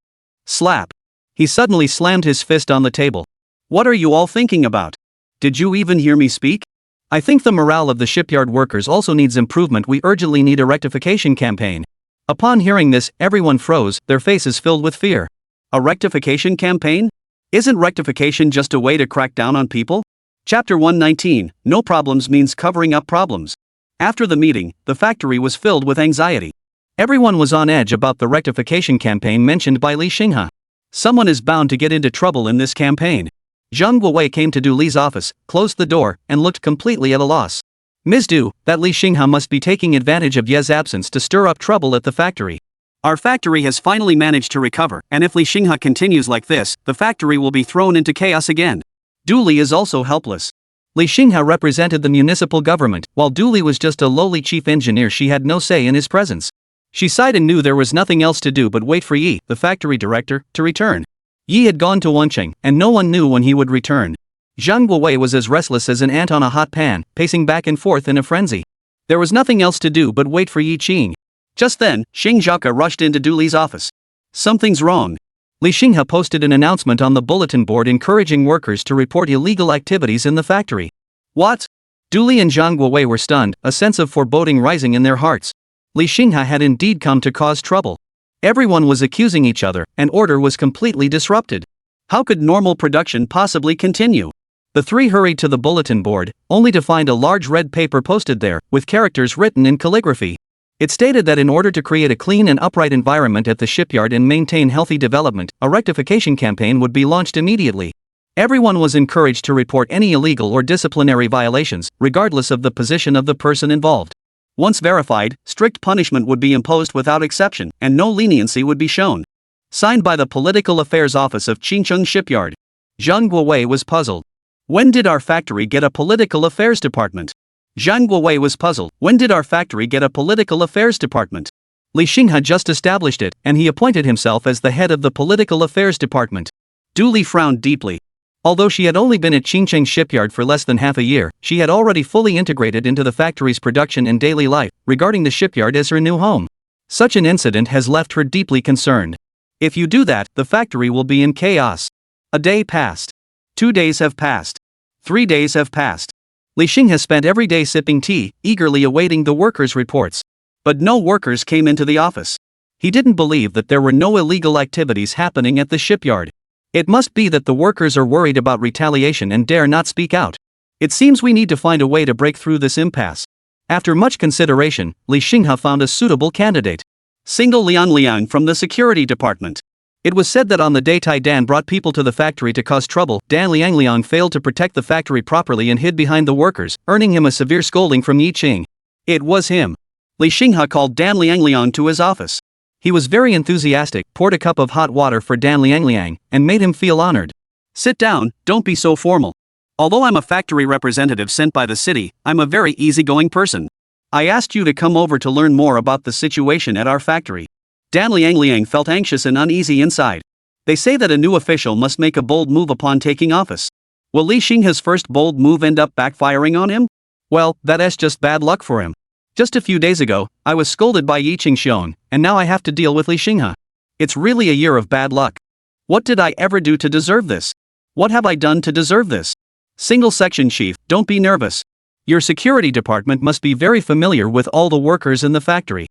Slap. He suddenly slammed his fist on the table. What are you all thinking about? Did you even hear me speak? I think the morale of the shipyard workers also needs improvement. We urgently need a rectification campaign. Upon hearing this, everyone froze, their faces filled with fear. A rectification campaign? Isn't rectification just a way to crack down on people? Chapter 119, No Problems Means Covering Up Problems. After the meeting, the factory was filled with anxiety. Everyone was on edge about the rectification campaign mentioned by Li Xinghe. Someone is bound to get into trouble in this campaign. Zhang Guowei came to Du Li's office, closed the door, and looked completely at a loss. Ms. Du, that Li Xinghe must be taking advantage of Ye's absence to stir up trouble at the factory. Our factory has finally managed to recover, and if Li Xinghe continues like this, the factory will be thrown into chaos again. Du Li is also helpless. Li Xinghe represented the municipal government, while Du Li was just a lowly chief engineer. She had no say in his presence. She sighed and knew there was nothing else to do but wait for Yi, the factory director, to return. Yi had gone to Wencheng, and no one knew when he would return. Zhang Guowei was as restless as an ant on a hot pan, pacing back and forth in a frenzy. There was nothing else to do but wait for Yi Qing. Just then, Xing Zhaka rushed into Du Li's office. Something's wrong. Li Xinghe posted an announcement on the bulletin board encouraging workers to report illegal activities in the factory. What? Du Li and Zhang Guowei were stunned, a sense of foreboding rising in their hearts. Li Xinghe had indeed come to cause trouble. Everyone was accusing each other, and order was completely disrupted. How could normal production possibly continue? The three hurried to the bulletin board, only to find a large red paper posted there, with characters written in calligraphy. It stated that in order to create a clean and upright environment at the shipyard and maintain healthy development, a rectification campaign would be launched immediately. Everyone was encouraged to report any illegal or disciplinary violations, regardless of the position of the person involved. Once verified, strict punishment would be imposed without exception, and no leniency would be shown. Signed by the Political Affairs Office of Qingcheng Shipyard. Zhang Guowei was puzzled. When did our factory get a political affairs department? Zhang Guowei was puzzled. When did our factory get a political affairs department? Li Xinghe just established it, and he appointed himself as the head of the political affairs department. Du Li frowned deeply. Although she had only been at Qingcheng Shipyard for less than half a year, she had already fully integrated into the factory's production and daily life, regarding the shipyard as her new home. Such an incident has left her deeply concerned. If you do that, the factory will be in chaos. A day passed. 2 days have passed. 3 days have passed. Li Xinghe spent every day sipping tea, eagerly awaiting the workers' reports. But no workers came into the office. He didn't believe that there were no illegal activities happening at the shipyard. It must be that the workers are worried about retaliation and dare not speak out. It seems we need to find a way to break through this impasse. After much consideration, Li Xinghe found a suitable candidate. Single Liang from the security department. It was said that on the day Tai Dan brought people to the factory to cause trouble, Dan Liang failed to protect the factory properly and hid behind the workers, earning him a severe scolding from Yi Qing. It was him. Li Xinghe called Dan Liang to his office. He was very enthusiastic, poured a cup of hot water for Dan Liang, and made him feel honored. Sit down, don't be so formal. Although I'm a factory representative sent by the city, I'm a very easygoing person. I asked you to come over to learn more about the situation at our factory. Dan Liang felt anxious and uneasy inside. They say that a new official must make a bold move upon taking office. Will Li Xinghe's first bold move end up backfiring on him? Well, that's just bad luck for him. Just a few days ago, I was scolded by Yi Qingxiong, and now I have to deal with Li Xinghe. It's really a year of bad luck. What did I ever do to deserve this? What have I done to deserve this? Single section chief, don't be nervous. Your security department must be very familiar with all the workers in the factory.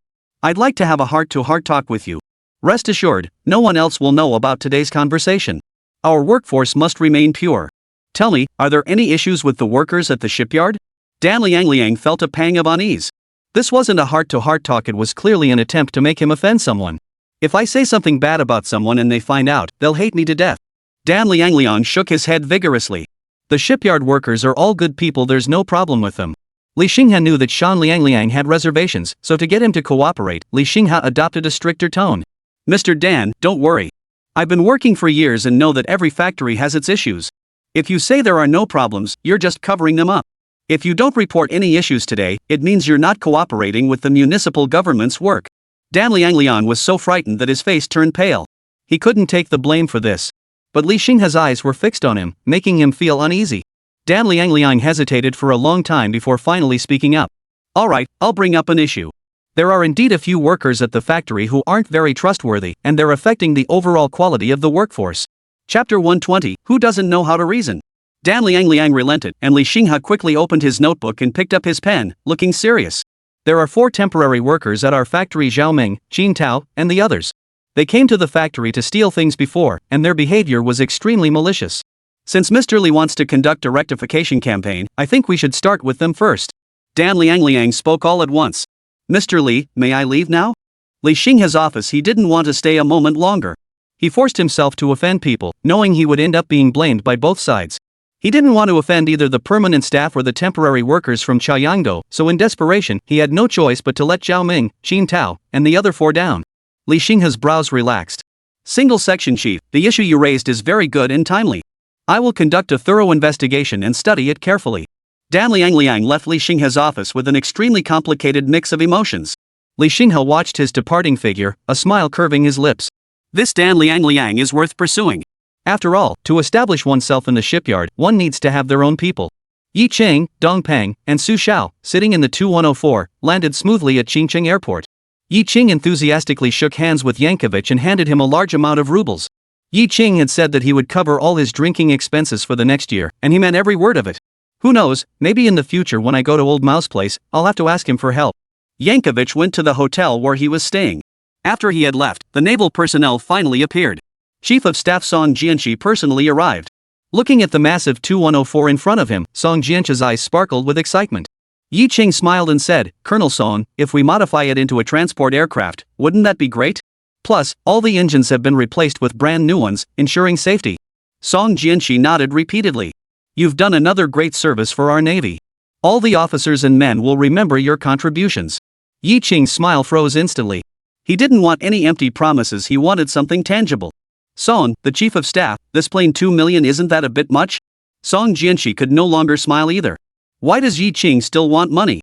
I'd like to have a heart-to-heart talk with you. Rest assured, no one else will know about today's conversation. Our workforce must remain pure. Tell me, are there any issues with the workers at the shipyard? Dan Liang felt a pang of unease. This wasn't a heart-to-heart talk, it was clearly an attempt to make him offend someone. If I say something bad about someone and they find out, they'll hate me to death. Dan Liang shook his head vigorously. The shipyard workers are all good people, there's no problem with them. Li Xinghe knew that Shan Liang had reservations, so to get him to cooperate, Li Xinghe adopted a stricter tone. Mr. Dan, don't worry. I've been working for years and know that every factory has its issues. If you say there are no problems, you're just covering them up. If you don't report any issues today, it means you're not cooperating with the municipal government's work. Dan Liang was so frightened that his face turned pale. He couldn't take the blame for this. But Li Xinghe's eyes were fixed on him, making him feel uneasy. Dan Liang hesitated for a long time before finally speaking up. Alright, I'll bring up an issue. There are indeed a few workers at the factory who aren't very trustworthy, and they're affecting the overall quality of the workforce. Chapter 120, Who doesn't know how to reason? Dan Liang relented, and Li Xinghe quickly opened his notebook and picked up his pen, looking serious. There are 4 temporary workers at our factory: Xiaoming, Qin Tao, and the others. They came to the factory to steal things before, and their behavior was extremely malicious. Since Mr. Li wants to conduct a rectification campaign, I think we should start with them first. Dan Liang spoke all at once. Mr. Li, may I leave now? Li Xinghe's office. He didn't want to stay a moment longer. He forced himself to offend people, knowing he would end up being blamed by both sides. He didn't want to offend either the permanent staff or the temporary workers from Chaoyangdo, so in desperation, he had no choice but to let Xiaoming, Qin Tao, and the other 4 down. Li Xinghe's brows relaxed. Single section chief, the issue you raised is very good and timely. I will conduct a thorough investigation and study it carefully. Dan Liang left Li Xinghe's office with an extremely complicated mix of emotions. Li Xinghe watched his departing figure, a smile curving his lips. This Dan Liang is worth pursuing. After all, to establish oneself in the shipyard, one needs to have their own people. Yi Cheng, Dong Peng, and Su Xiao, sitting in the Tu-104, landed smoothly at Qingcheng Airport. Yi Cheng enthusiastically shook hands with Yankovic and handed him a large amount of rubles. Yi Cheng had said that he would cover all his drinking expenses for the next year, and he meant every word of it. Who knows, maybe in the future when I go to Old Mouse's place, I'll have to ask him for help. Yankovic went to the hotel where he was staying. After he had left, the naval personnel finally appeared. Chief of Staff Song Jianqi personally arrived. Looking at the massive Tu-104 in front of him, Song Jianqi's eyes sparkled with excitement. Yi Cheng smiled and said, Colonel Song, if we modify it into a transport aircraft, wouldn't that be great? Plus, all the engines have been replaced with brand new ones, ensuring safety. Song Jianqi nodded repeatedly. You've done another great service for our Navy. All the officers and men will remember your contributions. Yi Cheng's smile froze instantly. He didn't want any empty promises, he wanted something tangible. Song, the chief of staff, this plane 2 million, isn't that a bit much? Song Jianqi could no longer smile either. Why does Yi Cheng still want money?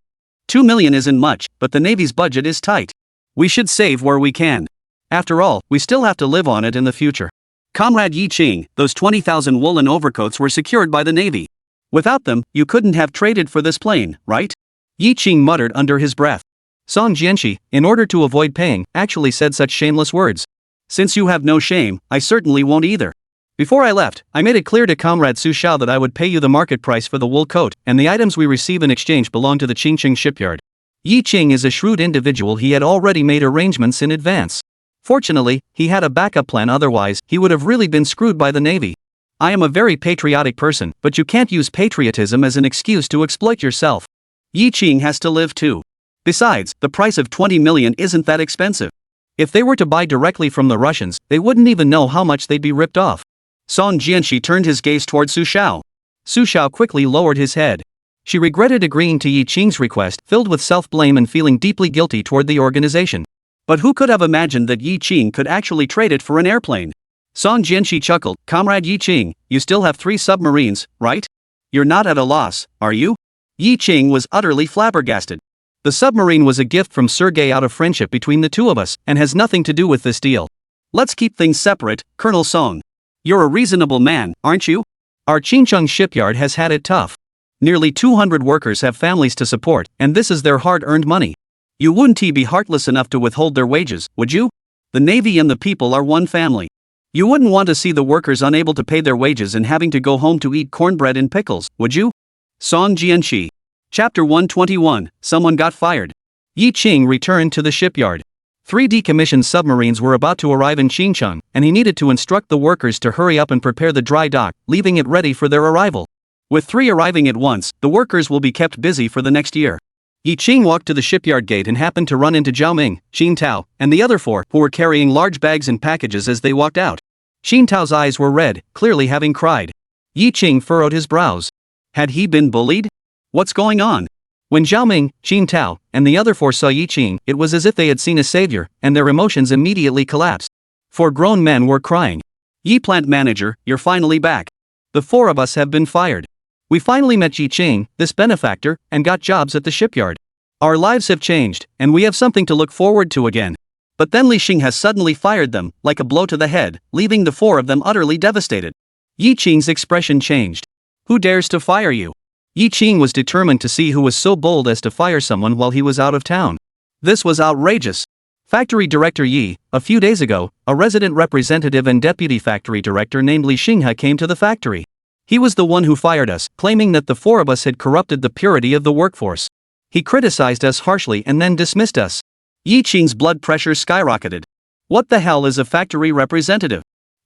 2 million isn't much, but the Navy's budget is tight. We should save where we can. After all, we still have to live on it in the future. Comrade Yi Cheng, those 20,000 woolen overcoats were secured by the Navy. Without them, you couldn't have traded for this plane, right? Yi Cheng muttered under his breath. Song Jianqi, in order to avoid paying, actually said such shameless words. Since you have no shame, I certainly won't either. Before I left, I made it clear to Comrade Su Xiao that I would pay you the market price for the wool coat, and the items we receive in exchange belong to the Qingcheng shipyard. Yi Cheng is a shrewd individual. He had already made arrangements in advance. Fortunately, he had a backup plan, otherwise, he would have really been screwed by the Navy. I am a very patriotic person, but you can't use patriotism as an excuse to exploit yourself. Yi Cheng has to live too. Besides, the price of 20 million isn't that expensive. If they were to buy directly from the Russians, they wouldn't even know how much they'd be ripped off. Song Jianqi turned his gaze toward Su Xiao. Su Xiao quickly lowered his head. She regretted agreeing to Yi Cheng's request, filled with self-blame and feeling deeply guilty toward the organization. But who could have imagined that Yi Cheng could actually trade it for an airplane? Song Jianqi chuckled. Comrade Yi Cheng, you still have 3 submarines, right? You're not at a loss, are you? Yi Cheng was utterly flabbergasted. The submarine was a gift from Sergei out of friendship between the two of us, and has nothing to do with this deal. Let's keep things separate, Colonel Song. You're a reasonable man, aren't you? Our Qingcheng shipyard has had it tough. Nearly 200 workers have families to support, and this is their hard-earned money. You wouldn't be heartless enough to withhold their wages, would you? The Navy and the people are one family. You wouldn't want to see the workers unable to pay their wages and having to go home to eat cornbread and pickles, would you? Song Jianqi. Chapter 121, Someone Got Fired. Yi Cheng returned to the shipyard. 3 decommissioned submarines were about to arrive in Qingcheng, and he needed to instruct the workers to hurry up and prepare the dry dock, leaving it ready for their arrival. With 3 arriving at once, the workers will be kept busy for the next year. Yi Cheng walked to the shipyard gate and happened to run into Xiaoming, Qin Tao, and the other 4, who were carrying large bags and packages as they walked out. Qin Tao's eyes were red, clearly having cried. Yi Cheng furrowed his brows. Had he been bullied? What's going on? When Xiaoming, Qin Tao, and the other 4 saw Yi Cheng, it was as if they had seen a savior, and their emotions immediately collapsed. 4 grown men were crying. Yi plant manager, you're finally back. The 4 of us have been fired. We finally met Yi Cheng, this benefactor, and got jobs at the shipyard. Our lives have changed, and we have something to look forward to again. But then Li Xing has suddenly fired them, like a blow to the head, leaving the 4 of them utterly devastated. Yi Cheng's expression changed. Who dares to fire you? Yi Cheng was determined to see who was so bold as to fire someone while he was out of town. This was outrageous. Factory Director Yi, a few days ago, a resident representative and deputy factory director named Li Xinghe came to the factory. He was the one who fired us, claiming that the 4 of us had corrupted the purity of the workforce. He criticized us harshly and then dismissed us. Yi Qing's blood pressure skyrocketed. What the hell is a factory representative?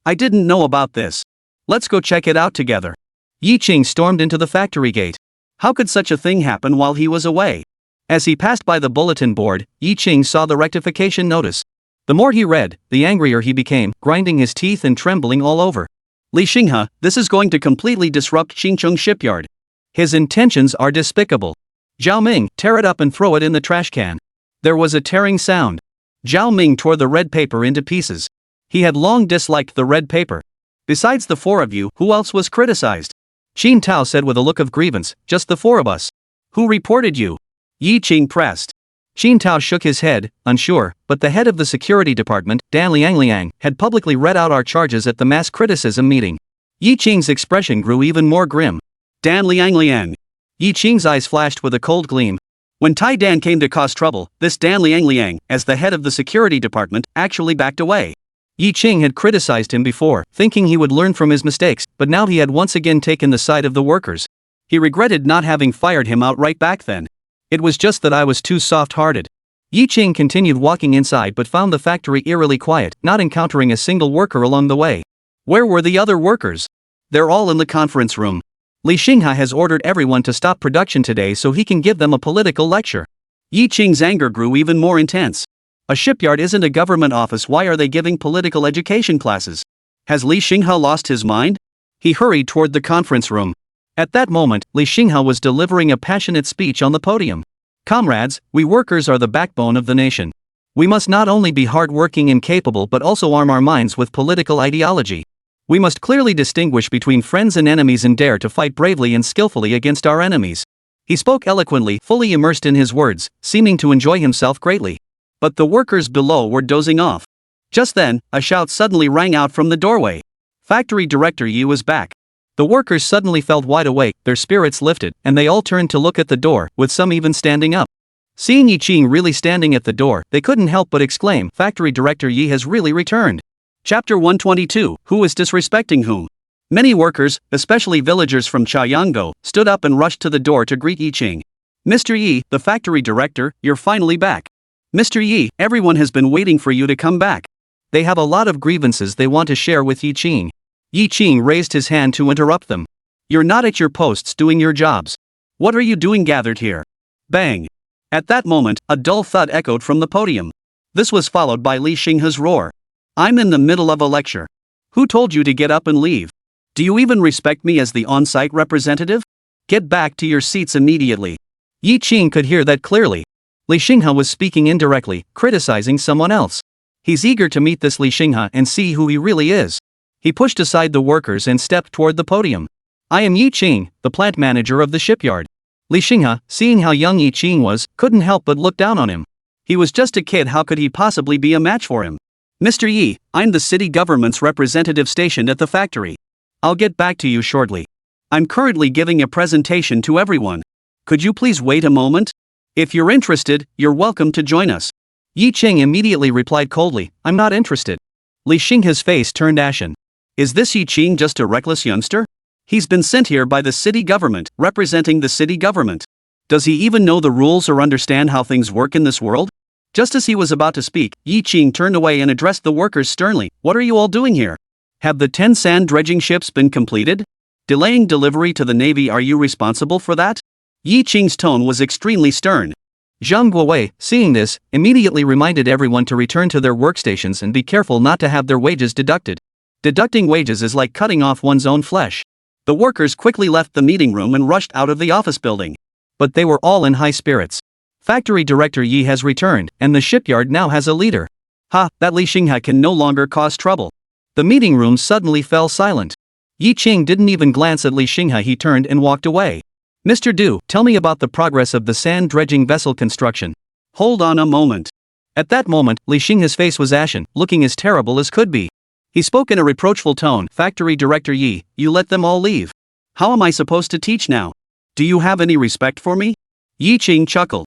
I didn't know about this. Let's go check it out together. Yi Qing stormed into the factory gate. How could such a thing happen while he was away? As he passed by the bulletin board, Yi Qing saw the rectification notice. The more he read, the angrier he became, grinding his teeth and trembling all over. Li Xinghe, this is going to completely disrupt Xingcheng shipyard. His intentions are despicable. Zhao Ming, tear it up and throw it in the trash can. There was a tearing sound. Zhao Ming tore the red paper into pieces. He had long disliked the red paper. Besides the four of you, who else was criticized? Qin Tao said with a look of grievance, just the four of us. Who reported you? Yi Qing pressed. Qin Tao shook his head, unsure, but the head of the security department, Dan Liangliang, had publicly read out our charges at the mass criticism meeting. Yi Qing's expression grew even more grim. Dan Liangliang. Yi Qing's eyes flashed with a cold gleam. When Tai Dan came to cause trouble, this Dan Liangliang, as the head of the security department, actually backed away. Yi Qing had criticized him before, thinking he would learn from his mistakes, but now he had once again taken the side of the workers. He regretted not having fired him outright back then. It was just that I was too soft-hearted. Yi Qing continued walking inside but found the factory eerily quiet, not encountering a single worker along the way. Where were the other workers? They're all in the conference room. Li Xinghe has ordered everyone to stop production today so he can give them a political lecture. Yi Qing's anger grew even more intense. A shipyard isn't a government office, why are they giving political education classes? Has Li Xinghe lost his mind? He hurried toward the conference room. At that moment, Li Xinghe was delivering a passionate speech on the podium. Comrades, we workers are the backbone of the nation. We must not only be hard-working and capable but also arm our minds with political ideology. We must clearly distinguish between friends and enemies and dare to fight bravely and skillfully against our enemies. He spoke eloquently, fully immersed in his words, seeming to enjoy himself greatly. But the workers below were dozing off. Just then, a shout suddenly rang out from the doorway. Factory Director Yi was back. The workers suddenly felt wide awake, their spirits lifted, and they all turned to look at the door, with some even standing up. Seeing Yi Qing really standing at the door, they couldn't help but exclaim, Factory Director Yi has really returned. Chapter 122, Who is disrespecting whom? Many workers, especially villagers from Chayango, stood up and rushed to the door to greet Yi Qing. Mr. Yi, the factory director, you're finally back. Mr. Yi, everyone has been waiting for you to come back. They have a lot of grievances they want to share with Yi Qing. Yi Qing raised his hand to interrupt them. You're not at your posts doing your jobs. What are you doing gathered here? Bang! At that moment, a dull thud echoed from the podium. This was followed by Li Xinghe's roar. I'm in the middle of a lecture. Who told you to get up and leave? Do you even respect me as the on-site representative? Get back to your seats immediately. Yi Qing could hear that clearly. Li Xinghe was speaking indirectly, criticizing someone else. He's eager to meet this Li Xinghe and see who he really is. He pushed aside the workers and stepped toward the podium. I am Yi Qing, the plant manager of the shipyard. Li Xinghe, seeing how young Yi Qing was, couldn't help but look down on him. He was just a kid, how could he possibly be a match for him? Mr. Yi, I'm the city government's representative stationed at the factory. I'll get back to you shortly. I'm currently giving a presentation to everyone. Could you please wait a moment? If you're interested, you're welcome to join us. Yi Qing immediately replied coldly, I'm not interested. Li Xinghe's face turned ashen. Is this Yi Qing just a reckless youngster? He's been sent here by the city government, representing the city government. Does he even know the rules or understand how things work in this world? Just as he was about to speak, Yi Qing turned away and addressed the workers sternly. What are you all doing here? Have the 10 sand dredging ships been completed? Delaying delivery to the Navy, are you responsible for that? Yi Qing's tone was extremely stern. Zhang Guowei, seeing this, immediately reminded everyone to return to their workstations and be careful not to have their wages deducted. Deducting wages is like cutting off one's own flesh. The workers quickly left the meeting room and rushed out of the office building. But they were all in high spirits. Factory Director Yi has returned, and the shipyard now has a leader. Ha, that Li Xinghe can no longer cause trouble. The meeting room suddenly fell silent. Yi Qing didn't even glance at Li Xinghe, he turned and walked away. Mr. Du, tell me about the progress of the sand dredging vessel construction. Hold on a moment. At that moment, Li Xinghe's face was ashen, looking as terrible as could be. He spoke in a reproachful tone, Factory Director Yi, you let them all leave. How am I supposed to teach now? Do you have any respect for me? Yi Qing chuckled.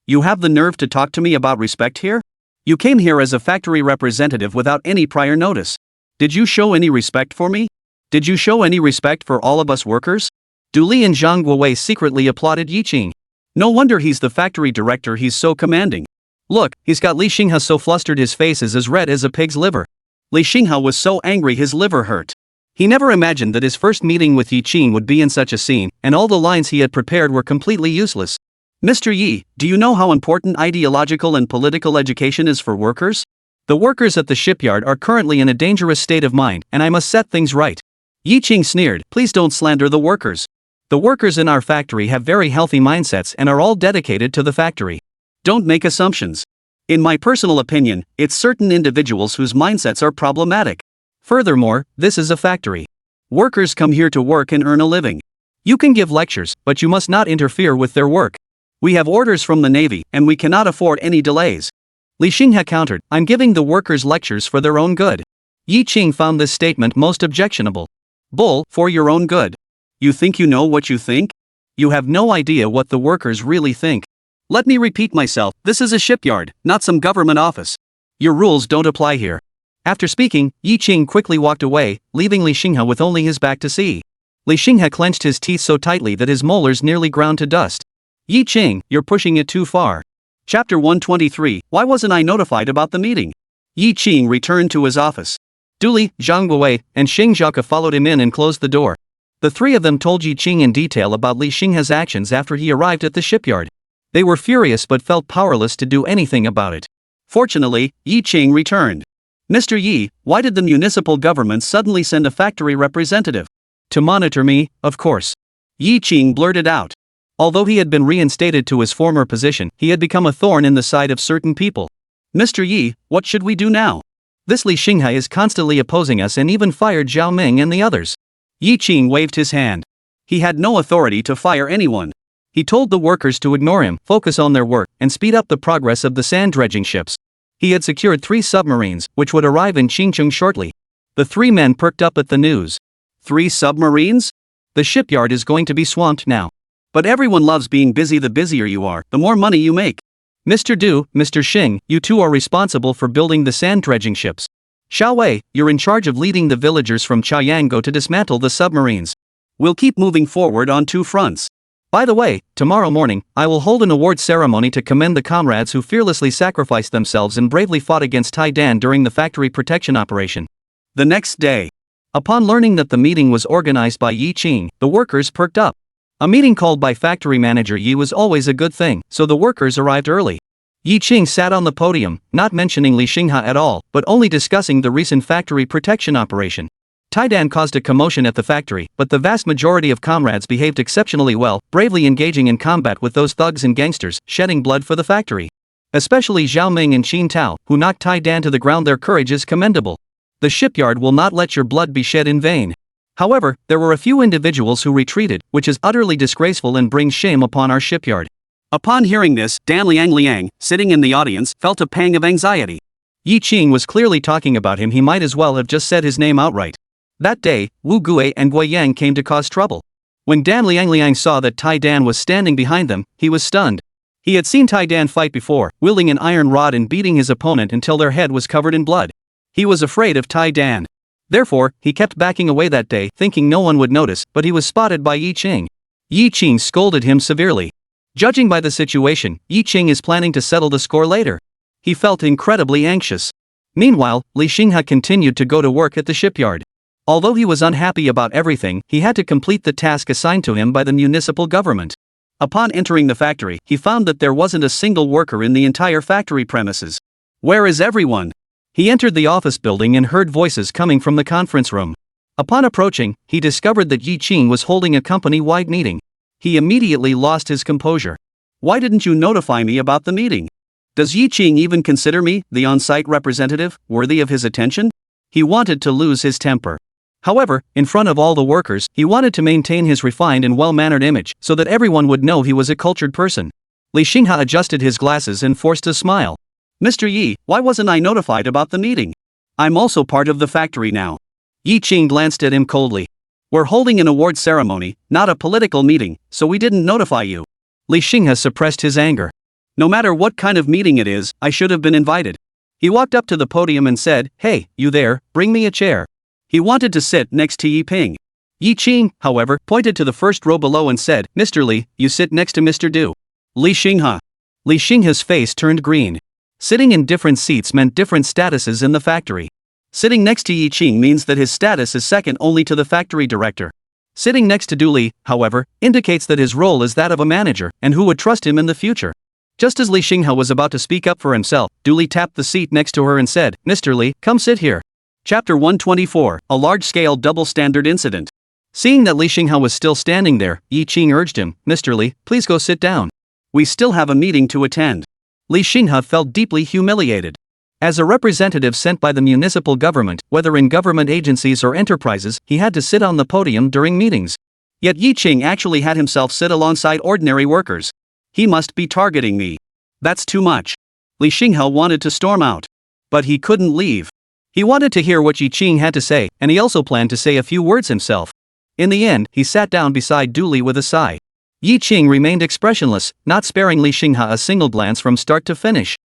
You have the nerve to talk to me about respect here? You came here as a factory representative without any prior notice. Did you show any respect for me? Did you show any respect for all of us workers? Du Li and Zhang Guowei secretly applauded Yi Qing. No wonder he's the factory director, he's so commanding. Look, he's got Li Xinghe so flustered his face is as red as a pig's liver. Li Xinghe was so angry his liver hurt. He never imagined that his first meeting with Yi Qing would be in such a scene, and all the lines he had prepared were completely useless. Mr. Yi, do you know how important ideological and political education is for workers? The workers at the shipyard are currently in a dangerous state of mind, and I must set things right. Yi Qing sneered, please don't slander the workers. The workers in our factory have very healthy mindsets and are all dedicated to the factory. Don't make assumptions. In my personal opinion, it's certain individuals whose mindsets are problematic. Furthermore, this is a factory. Workers come here to work and earn a living. You can give lectures, but you must not interfere with their work. We have orders from the Navy, and we cannot afford any delays. Li Xinghe countered, I'm giving the workers lectures for their own good. Yi Qing found this statement most objectionable. Bull, for your own good. You think you know what you think? You have no idea what the workers really think. Let me repeat myself, this is a shipyard, not some government office. Your rules don't apply here. After speaking, Yi Qing quickly walked away, leaving Li Xinghe with only his back to see. Li Xinghe clenched his teeth so tightly that his molars nearly ground to dust. Yi Qing, you're pushing it too far. Chapter 123, Why wasn't I notified about the meeting? Yi Qing returned to his office. Duly, Zhang Guowei and Xing Zhaka followed him in and closed the door. The three of them told Yi Qing in detail about Li Xinghe's actions after he arrived at the shipyard. They were furious but felt powerless to do anything about it. Fortunately, Yi Qing returned. Mr. Yi, why did the municipal government suddenly send a factory representative? To monitor me, of course. Yi Qing blurted out. Although he had been reinstated to his former position, he had become a thorn in the side of certain people. Mr. Yi, what should we do now? This Li Xinghe is constantly opposing us and even fired Zhao Ming and the others. Yi Qing waved his hand. He had no authority to fire anyone. He told the workers to ignore him, focus on their work, and speed up the progress of the sand dredging ships. He had secured 3 submarines, which would arrive in Qingcheng shortly. The 3 men perked up at the news. 3 submarines? The shipyard is going to be swamped now. But everyone loves being busy. The busier you are, the more money you make. Mr. Du, Mr. Xing, you two are responsible for building the sand dredging ships. Xiao Wei, you're in charge of leading the villagers from Chaoyanggo to dismantle the submarines. We'll keep moving forward on 2 fronts. By the way, tomorrow morning, I will hold an award ceremony to commend the comrades who fearlessly sacrificed themselves and bravely fought against Tai Dan during the factory protection operation. The next day, upon learning that the meeting was organized by Yi Qing, the workers perked up. A meeting called by factory manager Yi was always a good thing, so the workers arrived early. Yi Qing sat on the podium, not mentioning Li Xinghe at all, but only discussing the recent factory protection operation. Tai Dan caused a commotion at the factory, but the vast majority of comrades behaved exceptionally well, bravely engaging in combat with those thugs and gangsters, shedding blood for the factory. Especially Zhao Ming and Qin Tao, who knocked Tai Dan to the ground. Their courage is commendable. The shipyard will not let your blood be shed in vain. However, there were a few individuals who retreated, which is utterly disgraceful and brings shame upon our shipyard. Upon hearing this, Dan Liang, sitting in the audience, felt a pang of anxiety. Yi Qing was clearly talking about him. He might as well have just said his name outright. That day, Wu Gui and Gui Yang came to cause trouble. When Dan Liang saw that Tai Dan was standing behind them, he was stunned. He had seen Tai Dan fight before, wielding an iron rod and beating his opponent until their head was covered in blood. He was afraid of Tai Dan. Therefore, he kept backing away that day, thinking no one would notice, but he was spotted by Yi Qing. Yi Qing scolded him severely. Judging by the situation, Yi Qing is planning to settle the score later. He felt incredibly anxious. Meanwhile, Li Xinghe continued to go to work at the shipyard. Although he was unhappy about everything, he had to complete the task assigned to him by the municipal government. Upon entering the factory, he found that there wasn't a single worker in the entire factory premises. Where is everyone? He entered the office building and heard voices coming from the conference room. Upon approaching, he discovered that Yi Qing was holding a company-wide meeting. He immediately lost his composure. Why didn't you notify me about the meeting? Does Yi Qing even consider me, the on-site representative, worthy of his attention? He wanted to lose his temper. However, in front of all the workers, he wanted to maintain his refined and well-mannered image so that everyone would know he was a cultured person. Li Xinghe adjusted his glasses and forced a smile. Mr. Yi, why wasn't I notified about the meeting? I'm also part of the factory now. Yi Qing glanced at him coldly. We're holding an award ceremony, not a political meeting, so we didn't notify you. Li Xinghe suppressed his anger. No matter what kind of meeting it is, I should have been invited. He walked up to the podium and said, Hey, you there, bring me a chair. He wanted to sit next to Yi Ping. Yi Qing, however, pointed to the first row below and said, Mr. Li, you sit next to Mr. Du. Li Xinghe. Li Xinghe's face turned green. Sitting in different seats meant different statuses in the factory. Sitting next to Yi Qing means that his status is second only to the factory director. Sitting next to Du Li, however, indicates that his role is that of a manager and who would trust him in the future. Just as Li Xinghe was about to speak up for himself, Du Li tapped the seat next to her and said, "Mr. Li, come sit here." Chapter 124, A Large-Scale Double-Standard Incident. Seeing that Li Xinghe was still standing there, Yi Qing urged him, "Mr. Li, please go sit down. We still have a meeting to attend." Li Xinghe felt deeply humiliated. As a representative sent by the municipal government, whether in government agencies or enterprises, he had to sit on the podium during meetings. Yet Yi Qing actually had himself sit alongside ordinary workers. He must be targeting me. That's too much. Li Xinghe wanted to storm out. But he couldn't leave. He wanted to hear what Yi Qing had to say, and he also planned to say a few words himself. In the end, he sat down beside Du Li with a sigh. Yi Qing remained expressionless, not sparing Li Xinghe a single glance from start to finish.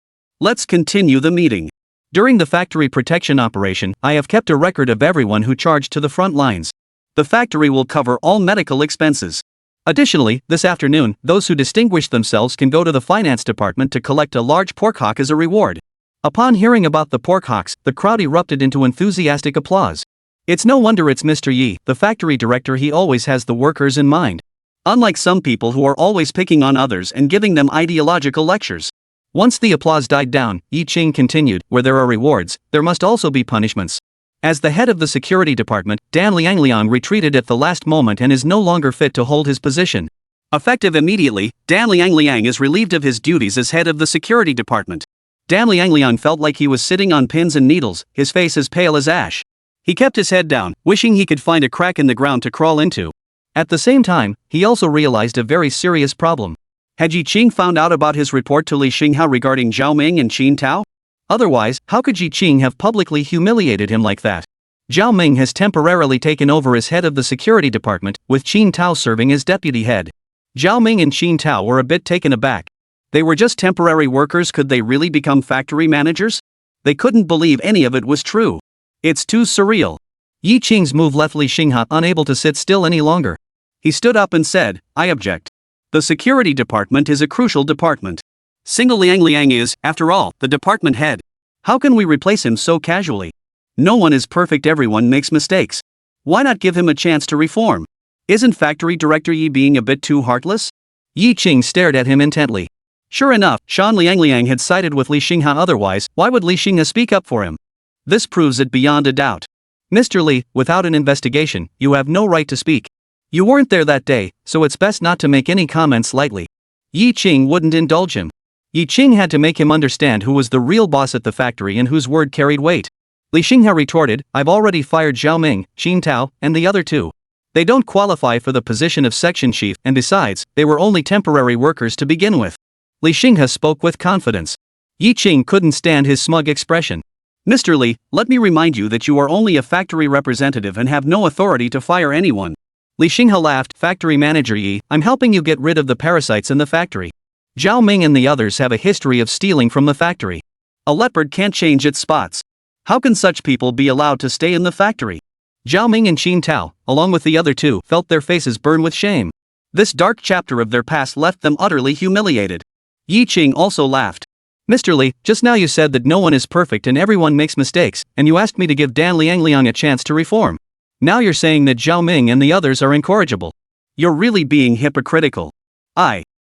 Let's continue the meeting. During the factory protection operation, I have kept a record of everyone who charged to the front lines. The factory will cover all medical expenses. Additionally, this afternoon, those who distinguish themselves can go to the finance department to collect a large pork hock as a reward. Upon hearing about the pork hocks, the crowd erupted into enthusiastic applause. It's no wonder it's Mr. Yi, the factory director. He always has the workers in mind. Unlike some people who are always picking on others and giving them ideological lectures. Once the applause died down, Yi Qing continued, where there are rewards, there must also be punishments. As the head of the security department, Dan Liangliang retreated at the last moment and is no longer fit to hold his position. Effective immediately, Dan Liangliang is relieved of his duties as head of the security department. Dan Liangliang felt like he was sitting on pins and needles, his face as pale as ash. He kept his head down, wishing he could find a crack in the ground to crawl into. At the same time, he also realized a very serious problem. Had Yi Qing found out about his report to Li Xinghe regarding Zhao Ming and Qin Tao? Otherwise, how could Yi Qing have publicly humiliated him like that? Zhao Ming has temporarily taken over as head of the security department, with Qin Tao serving as deputy head. Zhao Ming and Qin Tao were a bit taken aback. They were just temporary workers. Could they really become factory managers? They couldn't believe any of it was true. It's too surreal. Yi Qing's move left Li Xinghe unable to sit still any longer. He stood up and said, "I object. The security department is a crucial department. Single Liangliang is, after all, the department head. How can we replace him so casually? No one is perfect, everyone makes mistakes. Why not give him a chance to reform? Isn't factory director Yi being a bit too heartless?" Yi Qing stared at him intently. Sure enough, Shan Liangliang had sided with Li Xinghe. Otherwise, why would Li Xinghe speak up for him? This proves it beyond a doubt. "Mr. Li, without an investigation, you have no right to speak. You weren't there that day, so it's best not to make any comments lightly." Yi Qing wouldn't indulge him. Yi Qing had to make him understand who was the real boss at the factory and whose word carried weight. Li Xinghe retorted, "I've already fired Zhao Ming, Qin Tao, and the other two. They don't qualify for the position of section chief, and besides, they were only temporary workers to begin with." Li Xinghe spoke with confidence. Yi Qing couldn't stand his smug expression. "Mr. Li, let me remind you that you are only a factory representative and have no authority to fire anyone." Li Xinghe laughed. "Factory manager Yi, I'm helping you get rid of the parasites in the factory. Zhao Ming and the others have a history of stealing from the factory. A leopard can't change its spots. How can such people be allowed to stay in the factory?" Zhao Ming and Qin Tao, along with the other two, felt their faces burn with shame. This dark chapter of their past left them utterly humiliated. Yi Qing also laughed. "Mr. Li, just now you said that no one is perfect and everyone makes mistakes, and you asked me to give Dan Liangliang a chance to reform. Now you're saying that Zhao Ming and the others are incorrigible. You're really being hypocritical."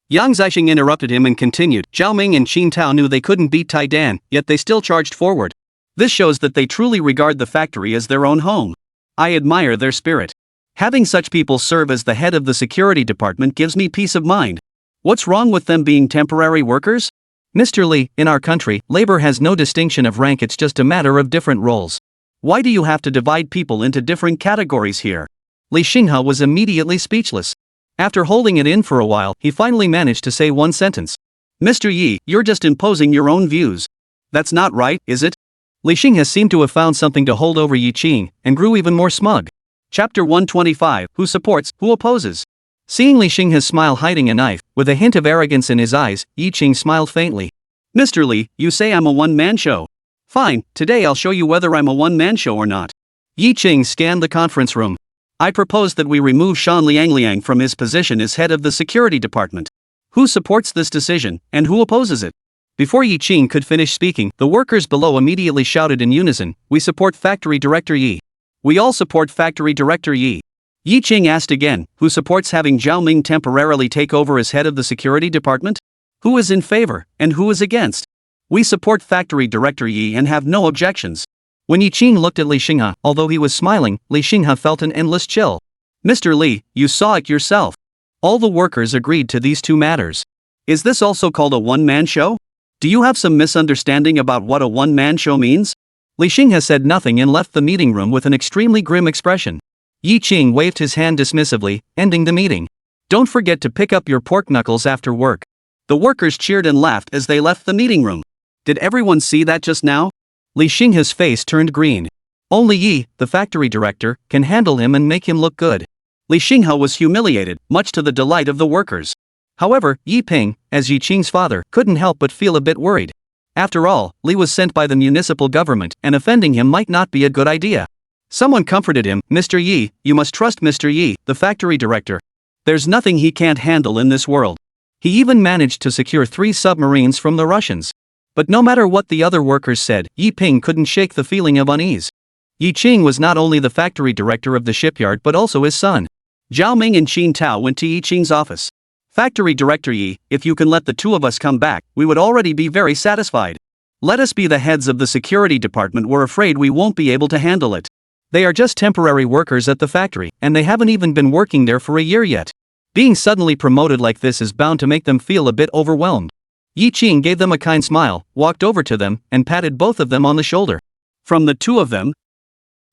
Yang Zixing interrupted him and continued, "Zhao Ming and Qin Tao knew they couldn't beat Tai Dan, yet they still charged forward. This shows that they truly regard the factory as their own home. I admire their spirit. Having such people serve as the head of the security department gives me peace of mind. What's wrong with them being temporary workers?" "Mr. Li, in our country, labor has no distinction of rank, it's just a matter of different roles. Why do you have to divide people into different categories here?" Li Xinghe was immediately speechless. After holding it in for a while, he finally managed to say one sentence. "Mr. Yi, you're just imposing your own views. That's not right, is it?" Li Xinghe seemed to have found something to hold over Yi Qing, and grew even more smug. Chapter 125, Who supports, who opposes? Seeing Li Xinghe's smile hiding a knife, with a hint of arrogance in his eyes, Yi Qing smiled faintly. "Mr. Li, you say I'm a one-man show. Fine, today I'll show you whether I'm a one-man show or not." Yi Qing scanned the conference room. "I propose that we remove Shan Liangliang from his position as head of the security department." Who supports this decision, and who opposes it? Before Yi Qing could finish speaking, the workers below immediately shouted in unison, "We support Factory Director Yi." "We all support Factory Director Yi." Yi Qing asked again, "Who supports having Zhao Ming temporarily take over as head of the security department? Who is in favor, and who is against?" "We support Factory Director Yi and have no objections." When Yi Qing looked at Li Xinghe, although he was smiling, Li Xinghe felt an endless chill. "Mr. Li, you saw it yourself. All the workers agreed to these two matters. Is this also called a one-man show? Do you have some misunderstanding about what a one-man show means?" Li Xinghe said nothing and left the meeting room with an extremely grim expression. Yi Qing waved his hand dismissively, ending the meeting. "Don't forget to pick up your pork knuckles after work." The workers cheered and laughed as they left the meeting room. Did everyone see that just now? Li Xinghe's face turned green. Only Yi, the factory director, can handle him and make him look good. Li Xinghe was humiliated, much to the delight of the workers. However, Yi Ping, as Yi Qing's father, couldn't help but feel a bit worried. After all, Li was sent by the municipal government, and offending him might not be a good idea. Someone comforted him, "Mr. Yi, you must trust Mr. Yi, the factory director. There's nothing he can't handle in this world." He even managed to secure 3 submarines from the Russians. But no matter what the other workers said, Yi Ping couldn't shake the feeling of unease. Yi Qing was not only the factory director of the shipyard but also his son. Zhao Ming and Qin Tao went to Yi Qing's office. "Factory Director Yi, if you can let the two of us come back, we would already be very satisfied. Let us be the heads of the security department. We're afraid we won't be able to handle it. They are just temporary workers at the factory, and they haven't even been working there for a year yet. Being suddenly promoted like this is bound to make them feel a bit overwhelmed." Yi Qing gave them a kind smile, walked over to them, and patted both of them on the shoulder. From the two of them,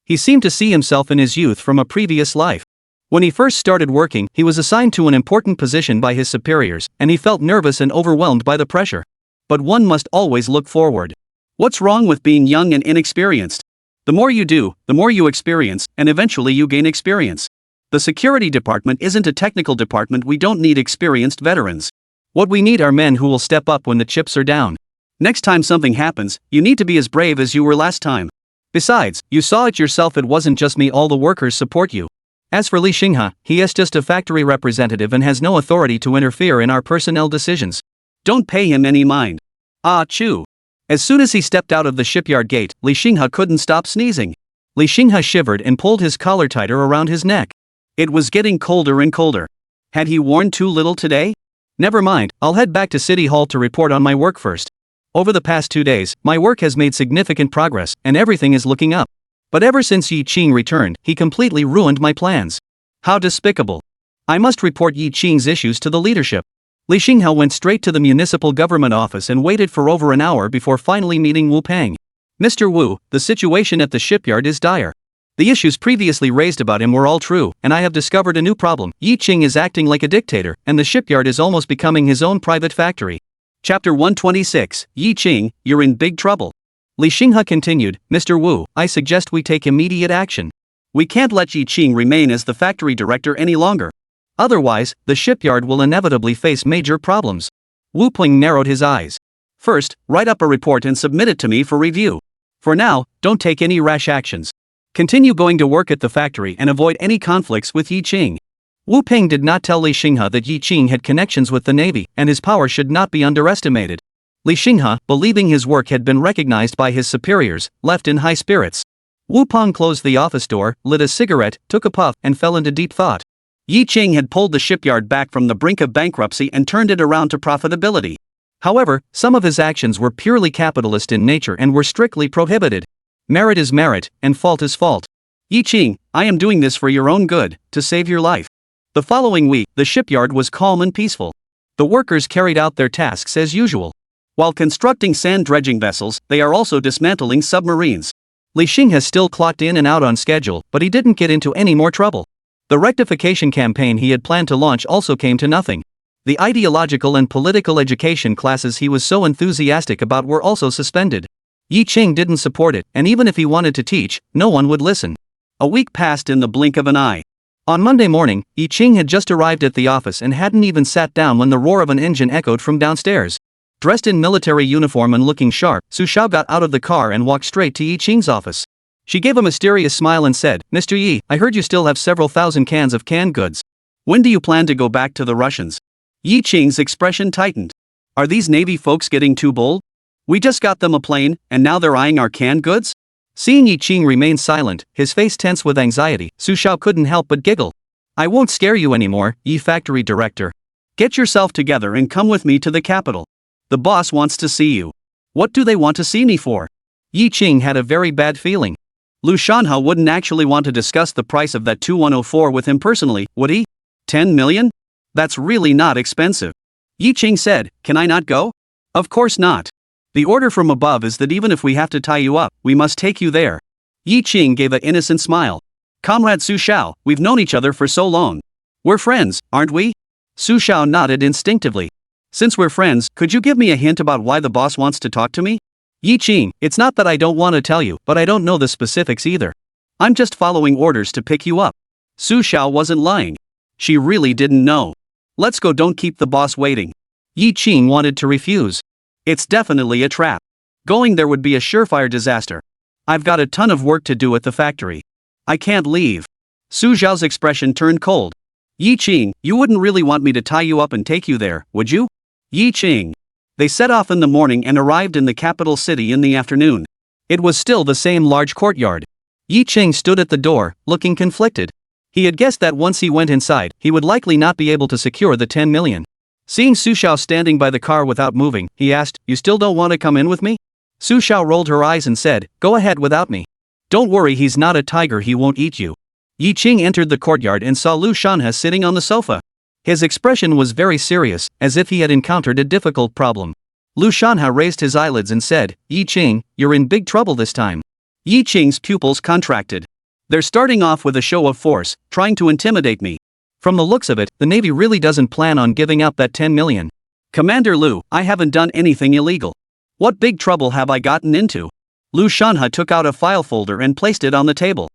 he seemed to see himself in his youth from a previous life. When he first started working, he was assigned to an important position by his superiors, and he felt nervous and overwhelmed by the pressure. But one must always look forward. What's wrong with being young and inexperienced? The more you do, the more you experience, and eventually you gain experience. The security department isn't a technical department. We don't need experienced veterans. What we need are men who will step up when the chips are down. Next time something happens, you need to be as brave as you were last time. Besides, you saw it yourself, it wasn't just me, all the workers support you. As for Li Xinghe, he is just a factory representative and has no authority to interfere in our personnel decisions. Don't pay him any mind. Ah, chew. As soon as he stepped out of the shipyard gate, Li Xinghe couldn't stop sneezing. Li Xinghe shivered and pulled his collar tighter around his neck. It was getting colder and colder. Had he worn too little today? Never mind, I'll head back to City Hall to report on my work first. Over the past 2 days, my work has made significant progress, and everything is looking up. But ever since Yi Qing returned, he completely ruined my plans. How despicable. I must report Yi Qing's issues to the leadership. Li Xinghe went straight to the municipal government office and waited for over an hour before finally meeting Wu Peng. "Mr. Wu, the situation at the shipyard is dire. The issues previously raised about him were all true, and I have discovered a new problem. Yi Qing is acting like a dictator, and the shipyard is almost becoming his own private factory." Chapter 126, Yi Qing, you're in big trouble. Li Xinghe continued, "Mr. Wu, I suggest we take immediate action. We can't let Yi Qing remain as the factory director any longer. Otherwise, the shipyard will inevitably face major problems." Wu Peng narrowed his eyes. "First, write up a report and submit it to me for review. For now, don't take any rash actions. Continue going to work at the factory and avoid any conflicts with Yi Qing." Wu Peng did not tell Li Xinghe that Yi Qing had connections with the Navy, and his power should not be underestimated. Li Xinghe, believing his work had been recognized by his superiors, left in high spirits. Wu Peng closed the office door, lit a cigarette, took a puff, and fell into deep thought. Yi Qing had pulled the shipyard back from the brink of bankruptcy and turned it around to profitability. However, some of his actions were purely capitalist in nature and were strictly prohibited. Merit is merit, and fault is fault. Yi Qing, I am doing this for your own good, to save your life. The following week, the shipyard was calm and peaceful. The workers carried out their tasks as usual. While constructing sand dredging vessels, they are also dismantling submarines. Li Xinghe still clocked in and out on schedule, but he didn't get into any more trouble. The rectification campaign he had planned to launch also came to nothing. The ideological and political education classes he was so enthusiastic about were also suspended. Yi Qing didn't support it, and even if he wanted to teach, no one would listen. A week passed in the blink of an eye. On Monday morning, Yi Qing had just arrived at the office and hadn't even sat down when the roar of an engine echoed from downstairs. Dressed in military uniform and looking sharp, Su Xiao got out of the car and walked straight to Yi Qing's office. She gave a mysterious smile and said, "Mr. Yi, I heard you still have several thousand cans of canned goods. When do you plan to go back to the Russians?" Yi Qing's expression tightened. Are these Navy folks getting too bold? We just got them a plane, and now they're eyeing our canned goods? Seeing Yi Qing remain silent, his face tense with anxiety, Su Xiao couldn't help but giggle. I won't scare you anymore, Yi Factory Director. Get yourself together and come with me to the capital. The boss wants to see you. What do they want to see me for? Yi Qing had a very bad feeling. Lu Shanha wouldn't actually want to discuss the price of that 2104 with him personally, would he? 10 million? That's really not expensive. Yi Qing said, can I not go? Of course not. The order from above is that even if we have to tie you up, we must take you there. Yi Qing gave an innocent smile. Comrade Su Xiao, we've known each other for so long. We're friends, aren't we? Su Xiao nodded instinctively. Since we're friends, could you give me a hint about why the boss wants to talk to me? Yi Qing, it's not that I don't want to tell you, but I don't know the specifics either. I'm just following orders to pick you up. Su Xiao wasn't lying. She really didn't know. Let's go, don't keep the boss waiting. Yi Qing wanted to refuse. It's definitely a trap. Going there would be a surefire disaster. I've got a ton of work to do at the factory. I can't leave. Su Xiao's expression turned cold. Yi Qing, you wouldn't really want me to tie you up and take you there, would you? Yi Qing. They set off in the morning and arrived in the capital city in the afternoon. It was still the same large courtyard. Yi Qing stood at the door, looking conflicted. He had guessed that once he went inside, he would likely not be able to secure the 10 million. Seeing Su Xiao standing by the car without moving, he asked, you still don't want to come in with me? Su Xiao rolled her eyes and said, go ahead without me. Don't worry, he's not a tiger, he won't eat you. Yi Qing entered the courtyard and saw Lu Shanhe sitting on the sofa. His expression was very serious, as if he had encountered a difficult problem. Lu Shanhe raised his eyelids and said, Yi Qing, you're in big trouble this time. Yi Qing's pupils contracted. They're starting off with a show of force, trying to intimidate me. From the looks of it, the Navy really doesn't plan on giving up that 10 million. Commander Lu, I haven't done anything illegal. What big trouble have I gotten into? Lu Shanhe took out a file folder and placed it on the table.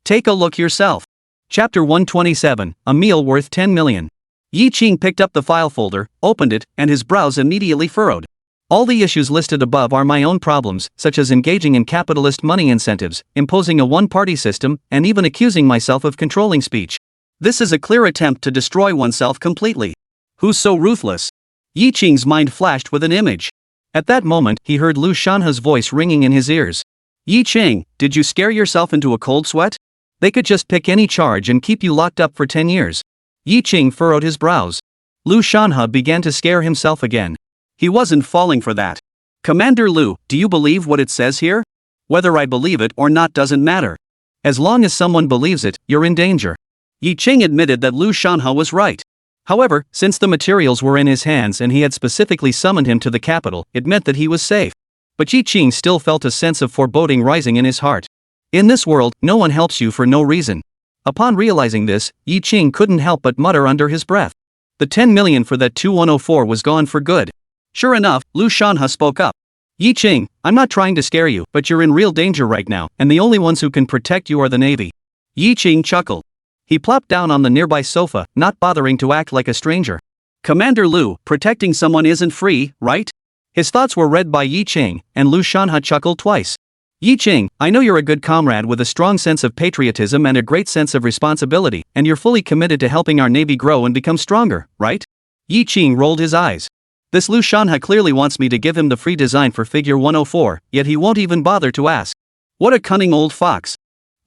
Take a look yourself. Chapter 127, A Meal Worth 10 Million. Yi Qing picked up the file folder, opened it, and his brows immediately furrowed. All the issues listed above are my own problems, such as engaging in capitalist money incentives, imposing a one-party system, and even accusing myself of controlling speech. This is a clear attempt to destroy oneself completely. Who's so ruthless? Yi Qing's mind flashed with an image. At that moment, he heard Lu Shanhe's voice ringing in his ears. Yi Qing, did you scare yourself into a cold sweat? They could just pick any charge and keep you locked up for 10 years. Yi Qing furrowed his brows. Lu Shanhe began to scare himself again. He wasn't falling for that. Commander Lu, do you believe what it says here? Whether I believe it or not doesn't matter. As long as someone believes it, you're in danger. Yi Qing admitted that Lu Shanhe was right. However, since the materials were in his hands and he had specifically summoned him to the capital, it meant that he was safe. But Yi Qing still felt a sense of foreboding rising in his heart. In this world, no one helps you for no reason. Upon realizing this, Yi Qing couldn't help but mutter under his breath. The 10 million for that 2104 was gone for good. Sure enough, Lu Shanhe spoke up. Yi Qing, I'm not trying to scare you, but you're in real danger right now, and the only ones who can protect you are the Navy. Yi Qing chuckled. He plopped down on the nearby sofa, not bothering to act like a stranger. Commander Lu, protecting someone isn't free, right? His thoughts were read by Yi Qing, and Lu Shanhe chuckled twice. Yi Qing, I know you're a good comrade with a strong sense of patriotism and a great sense of responsibility, and you're fully committed to helping our Navy grow and become stronger, right? Yi Qing rolled his eyes. This Lu Shanhe clearly wants me to give him the free design for figure 104, yet he won't even bother to ask. What a cunning old fox.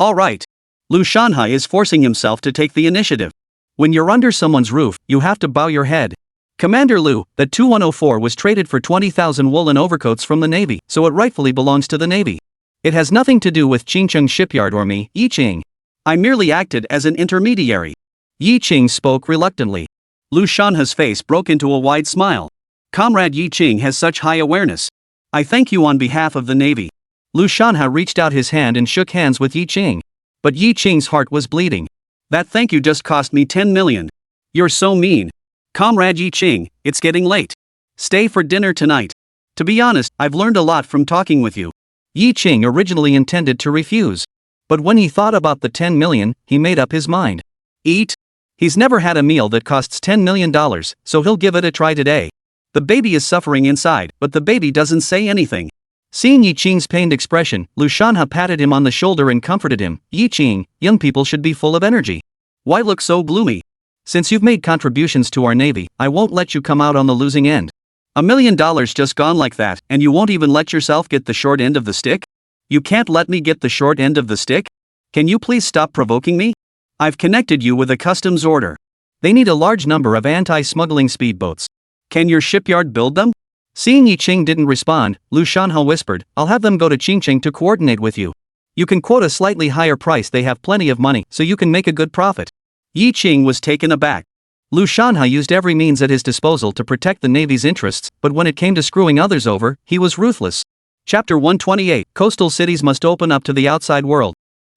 All right. Lu Shanhe is forcing himself to take the initiative. When you're under someone's roof, you have to bow your head. Commander Lu, that 2104 was traded for 20,000 woolen overcoats from the Navy, so it rightfully belongs to the Navy. It has nothing to do with Qingcheng Shipyard or me, Yi Qing. I merely acted as an intermediary. Yi Qing spoke reluctantly. Lu Shanhe's face broke into a wide smile. Comrade Yi Qing has such high awareness. I thank you on behalf of the Navy. Lu Shanhe reached out his hand and shook hands with Yi Qing. But Yi Qing's heart was bleeding. That thank you just cost me 10 million. You're so mean. Comrade Yi Qing, it's getting late. Stay for dinner tonight. To be honest, I've learned a lot from talking with you. Yi Qing originally intended to refuse. But when he thought about the 10 million, he made up his mind. Eat? He's never had a meal that costs $10 million, so he'll give it a try today. The baby is suffering inside, but the baby doesn't say anything. Seeing Yi Qing's pained expression, Lu Shanhe patted him on the shoulder and comforted him. Yi Qing, young people should be full of energy. Why look so gloomy? Since you've made contributions to our Navy, I won't let you come out on the losing end. $1 million just gone like that, and you won't even let yourself get the short end of the stick? You can't let me get the short end of the stick? Can you please stop provoking me? I've connected you with a customs order. They need a large number of anti-smuggling speedboats. Can your shipyard build them? Seeing Yi Ching didn't respond, Lu Shanhe whispered, I'll have them go to Qingqing to coordinate with you. You can quote a slightly higher price, they have plenty of money, so you can make a good profit. Yi Ching was taken aback. Lu Shanhe used every means at his disposal to protect the Navy's interests, but when it came to screwing others over, he was ruthless. Chapter 128, Coastal Cities Must Open Up to the Outside World.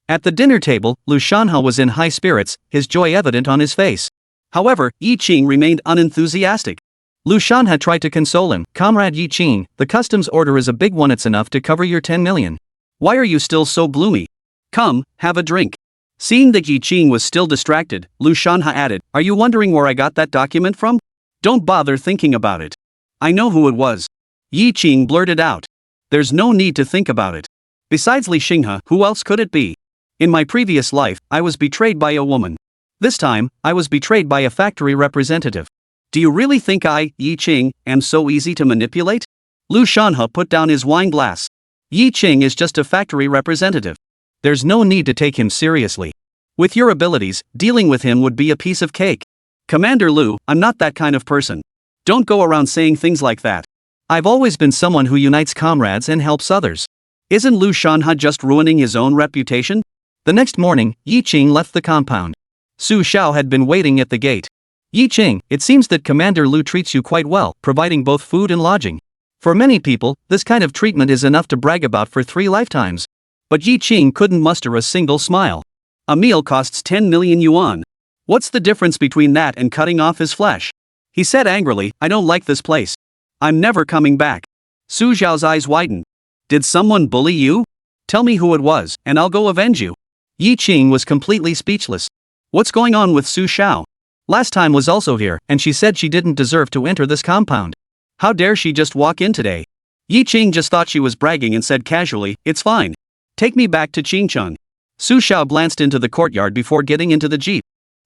At the dinner table, Lu Shanhe was in high spirits, his joy evident on his face. However, Yi Ching remained unenthusiastic. Lu Shanhe tried to console him, Comrade Yi Ching, the customs order is a big one, it's enough to cover your 10 million. Why are you still so gloomy? Come, have a drink. Seeing that Yi Ching was still distracted, Lu Shanhe added, Are you wondering where I got that document from? Don't bother thinking about it. I know who it was. Yi Ching blurted out. There's no need to think about it. Besides Li Xinghe, who else could it be? In my previous life, I was betrayed by a woman. This time, I was betrayed by a factory representative. Do you really think I, Yi Ching, am so easy to manipulate? Lu Shanhe put down his wine glass. Yi Ching is just a factory representative. There's no need to take him seriously. With your abilities, dealing with him would be a piece of cake. Commander Lu, I'm not that kind of person. Don't go around saying things like that. I've always been someone who unites comrades and helps others. Isn't Lu Shanhe just ruining his own reputation? The next morning, Yi Ching left the compound. Su Xiao had been waiting at the gate. Yi Ching, it seems that Commander Lu treats you quite well, providing both food and lodging. For many people, this kind of treatment is enough to brag about for 3 lifetimes. But Yi Ching couldn't muster a single smile. A meal costs 10 million yuan. What's the difference between that and cutting off his flesh? He said angrily, I don't like this place. I'm never coming back. Su Xiao's eyes widened. Did someone bully you? Tell me who it was, and I'll go avenge you. Yi Ching was completely speechless. What's going on with Su Xiao? Last time was also here, and she said she didn't deserve to enter this compound. How dare she just walk in today? Yi Ching just thought she was bragging and said casually, It's fine. Take me back to Qingqing. Su Xiao glanced into the courtyard before getting into the jeep.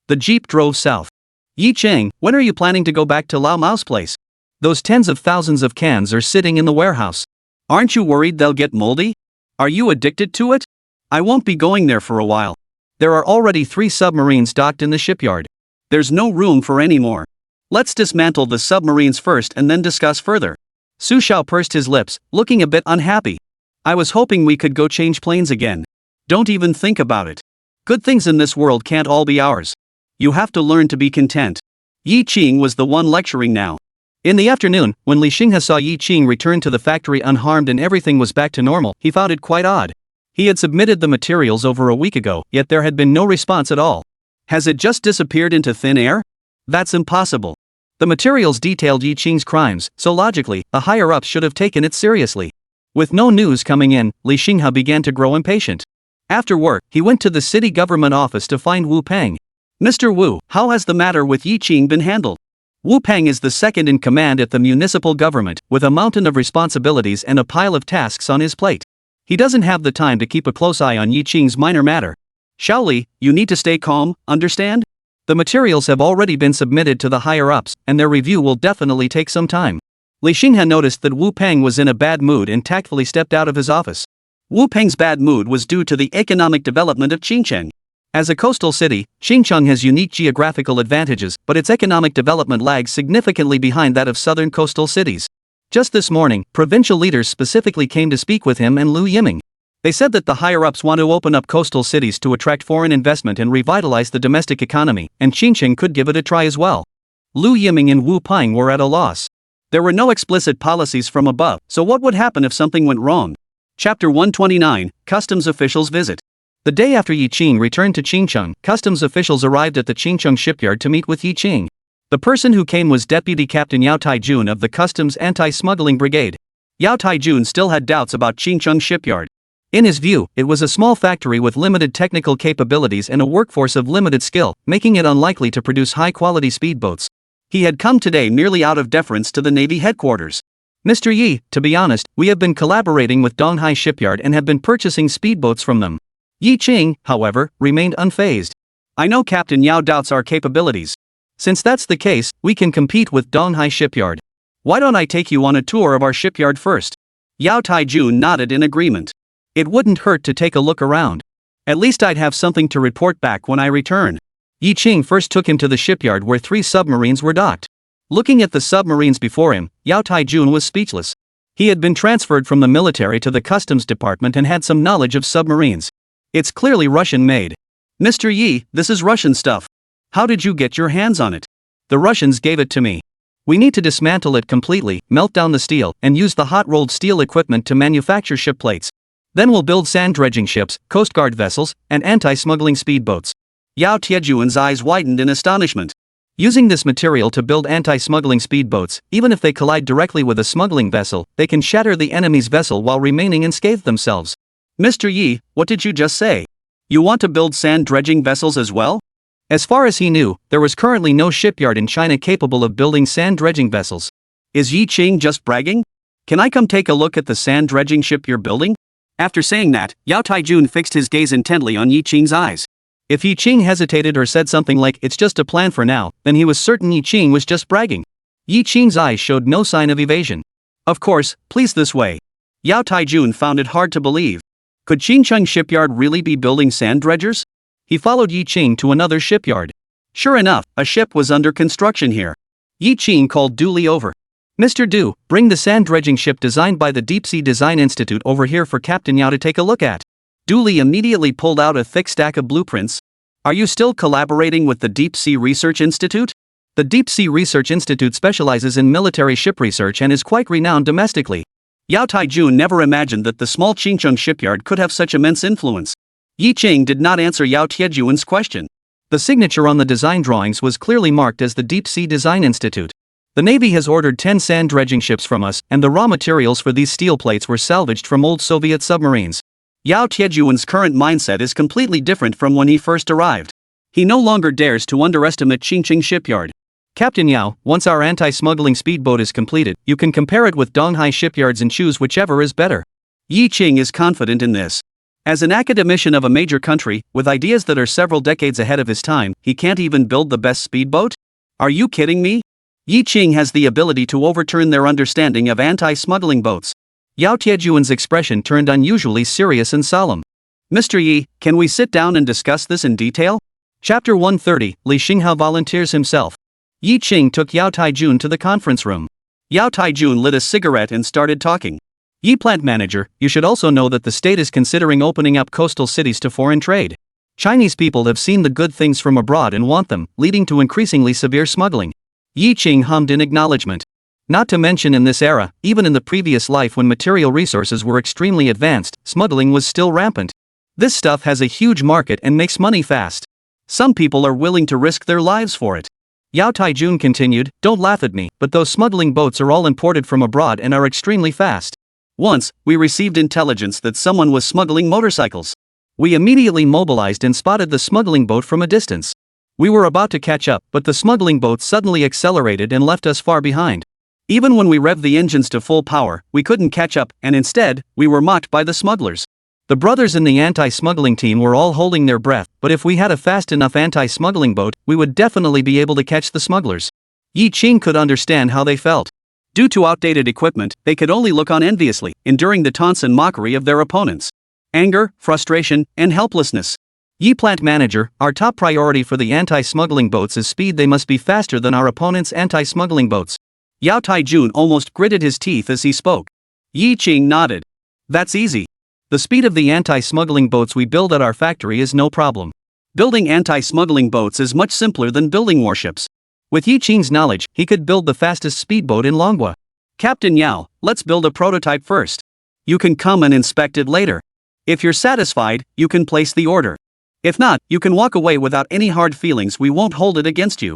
The jeep drove south. Yi Ching, when are you planning to go back to Lao Mao's place? Those tens of thousands of cans are sitting in the warehouse. Aren't you worried they'll get moldy? Are you addicted to it? I won't be going there for a while. There are already 3 submarines docked in the shipyard. There's no room for any more. Let's dismantle the submarines first and then discuss further. Su Xiao pursed his lips, looking a bit unhappy. I was hoping we could go change planes again. Don't even think about it. Good things in this world can't all be ours. You have to learn to be content. Yi Ching was the one lecturing now. In the afternoon, when Li Xinghe saw Yi Ching return to the factory unharmed and everything was back to normal, he found it quite odd. He had submitted the materials over a week ago, yet there had been no response at all. Has it just disappeared into thin air? That's impossible. The materials detailed Yi Ching's crimes, so logically, the higher-ups should have taken it seriously. With no news coming in, Li Xinghe began to grow impatient. After work, he went to the city government office to find Wu Peng. Mr. Wu, how has the matter with Yi Ching been handled? Wu Peng is the second in command at the municipal government, with a mountain of responsibilities and a pile of tasks on his plate. He doesn't have the time to keep a close eye on Yi Ching's minor matter. Shaoli, you need to stay calm, understand? The materials have already been submitted to the higher-ups, and their review will definitely take some time. Li Xinghe noticed that Wu Peng was in a bad mood and tactfully stepped out of his office. Wu Peng's bad mood was due to the economic development of Qingqing. As a coastal city, Qingqing has unique geographical advantages, but its economic development lags significantly behind that of southern coastal cities. Just this morning, provincial leaders specifically came to speak with him and Lu Yiming. They said that the higher-ups want to open up coastal cities to attract foreign investment and revitalize the domestic economy, and Qingqing could give it a try as well. Lu Yiming and Wu Peng were at a loss. There were no explicit policies from above, so what would happen if something went wrong? Chapter 129, Customs Officials Visit. The day after Yi Ching returned to Qingqing, customs officials arrived at the Qingqing shipyard to meet with Yi Ching. The person who came was Deputy Captain Yao Taijun of the Customs Anti-Smuggling Brigade. Yao Taijun still had doubts about Qingqing shipyard. In his view, it was a small factory with limited technical capabilities and a workforce of limited skill, making it unlikely to produce high-quality speedboats. He had come today merely out of deference to the Navy headquarters. Mr. Yi, to be honest, we have been collaborating with Donghai Shipyard and have been purchasing speedboats from them. Yi Ching, however, remained unfazed. I know Captain Yao doubts our capabilities. Since that's the case, we can compete with Donghai Shipyard. Why don't I take you on a tour of our shipyard first? Yao Taijun nodded in agreement. It wouldn't hurt to take a look around. At least I'd have something to report back when I return. Yi Qing first took him to the shipyard where 3 submarines were docked. Looking at the submarines before him, Yao Taijun was speechless. He had been transferred from the military to the customs department and had some knowledge of submarines. It's clearly Russian-made. Mr. Yi, this is Russian stuff. How did you get your hands on it? The Russians gave it to me. We need to dismantle it completely, melt down the steel, and use the hot-rolled steel equipment to manufacture ship plates. Then we'll build sand dredging ships, Coast Guard vessels, and anti-smuggling speedboats. Yao Tiejuan's eyes widened in astonishment. Using this material to build anti-smuggling speedboats, even if they collide directly with a smuggling vessel, they can shatter the enemy's vessel while remaining unscathed themselves. Mr. Yi, what did you just say? You want to build sand dredging vessels as well? As far as he knew, there was currently no shipyard in China capable of building sand dredging vessels. Is Yi Qing just bragging? Can I come take a look at the sand dredging ship you're building? After saying that, Yao Taijun fixed his gaze intently on Yi Qing's eyes. If Yi Qing hesitated or said something like it's just a plan for now, then he was certain Yi Qing was just bragging. Yi Qing's eyes showed no sign of evasion. Of course, please this way. Yao Taijun found it hard to believe. Could Qingcheng Shipyard really be building sand dredgers? He followed Yi Qing to another shipyard. Sure enough, a ship was under construction here. Yi Qing called Du Li over. Mr. Du, bring the sand dredging ship designed by the Deep Sea Design Institute over here for Captain Yao to take a look at. Du Li immediately pulled out a thick stack of blueprints. Are you still collaborating with the Deep Sea Research Institute? The Deep Sea Research Institute specializes in military ship research and is quite renowned domestically. Yao Taijun never imagined that the small Qingcheng shipyard could have such immense influence. Yi Qing did not answer Yao Tiejuan's question. The signature on the design drawings was clearly marked as the Deep Sea Design Institute. The Navy has ordered 10 sand dredging ships from us, and the raw materials for these steel plates were salvaged from old Soviet submarines. Yao Tiejuan's current mindset is completely different from when he first arrived. He no longer dares to underestimate Qingcheng Shipyard. Captain Yao, once our anti-smuggling speedboat is completed, you can compare it with Donghai shipyards and choose whichever is better. Yi Qing is confident in this. As an academician of a major country, with ideas that are several decades ahead of his time, he can't even build the best speedboat? Are you kidding me? Yi Qing has the ability to overturn their understanding of anti-smuggling boats. Yao Tiejuan's expression turned unusually serious and solemn. Mr. Yi, can we sit down and discuss this in detail? Chapter 130, Li Xinghao volunteers himself. Yi Qing took Yao Taijun to the conference room. Yao Taijun lit a cigarette and started talking. Yi plant manager, you should also know that the state is considering opening up coastal cities to foreign trade. Chinese people have seen the good things from abroad and want them, leading to increasingly severe smuggling. Yi Qing hummed in acknowledgement. Not to mention in this era, even in the previous life when material resources were extremely advanced, smuggling was still rampant. This stuff has a huge market and makes money fast. Some people are willing to risk their lives for it. Yao Taijun continued, don't laugh at me, but those smuggling boats are all imported from abroad and are extremely fast. Once, we received intelligence that someone was smuggling motorcycles. We immediately mobilized and spotted the smuggling boat from a distance. We were about to catch up, but the smuggling boat suddenly accelerated and left us far behind. Even when we revved the engines to full power, we couldn't catch up, and instead, we were mocked by the smugglers. The brothers in the anti-smuggling team were all holding their breath, but if we had a fast enough anti-smuggling boat, we would definitely be able to catch the smugglers. Yi Qing could understand how they felt. Due to outdated equipment, they could only look on enviously, enduring the taunts and mockery of their opponents. Anger, frustration, and helplessness. Yi plant manager, our top priority for the anti-smuggling boats is speed. They must be faster than our opponents' anti-smuggling boats. Yao Taijun almost gritted his teeth as he spoke. Yi Qing nodded. That's easy. The speed of the anti-smuggling boats we build at our factory is no problem. Building anti-smuggling boats is much simpler than building warships. With Yi Qing's knowledge, he could build the fastest speedboat in Manhwa. Captain Yao, let's build a prototype first. You can come and inspect it later. If you're satisfied, you can place the order. If not, you can walk away without any hard feelings. We won't hold it against you.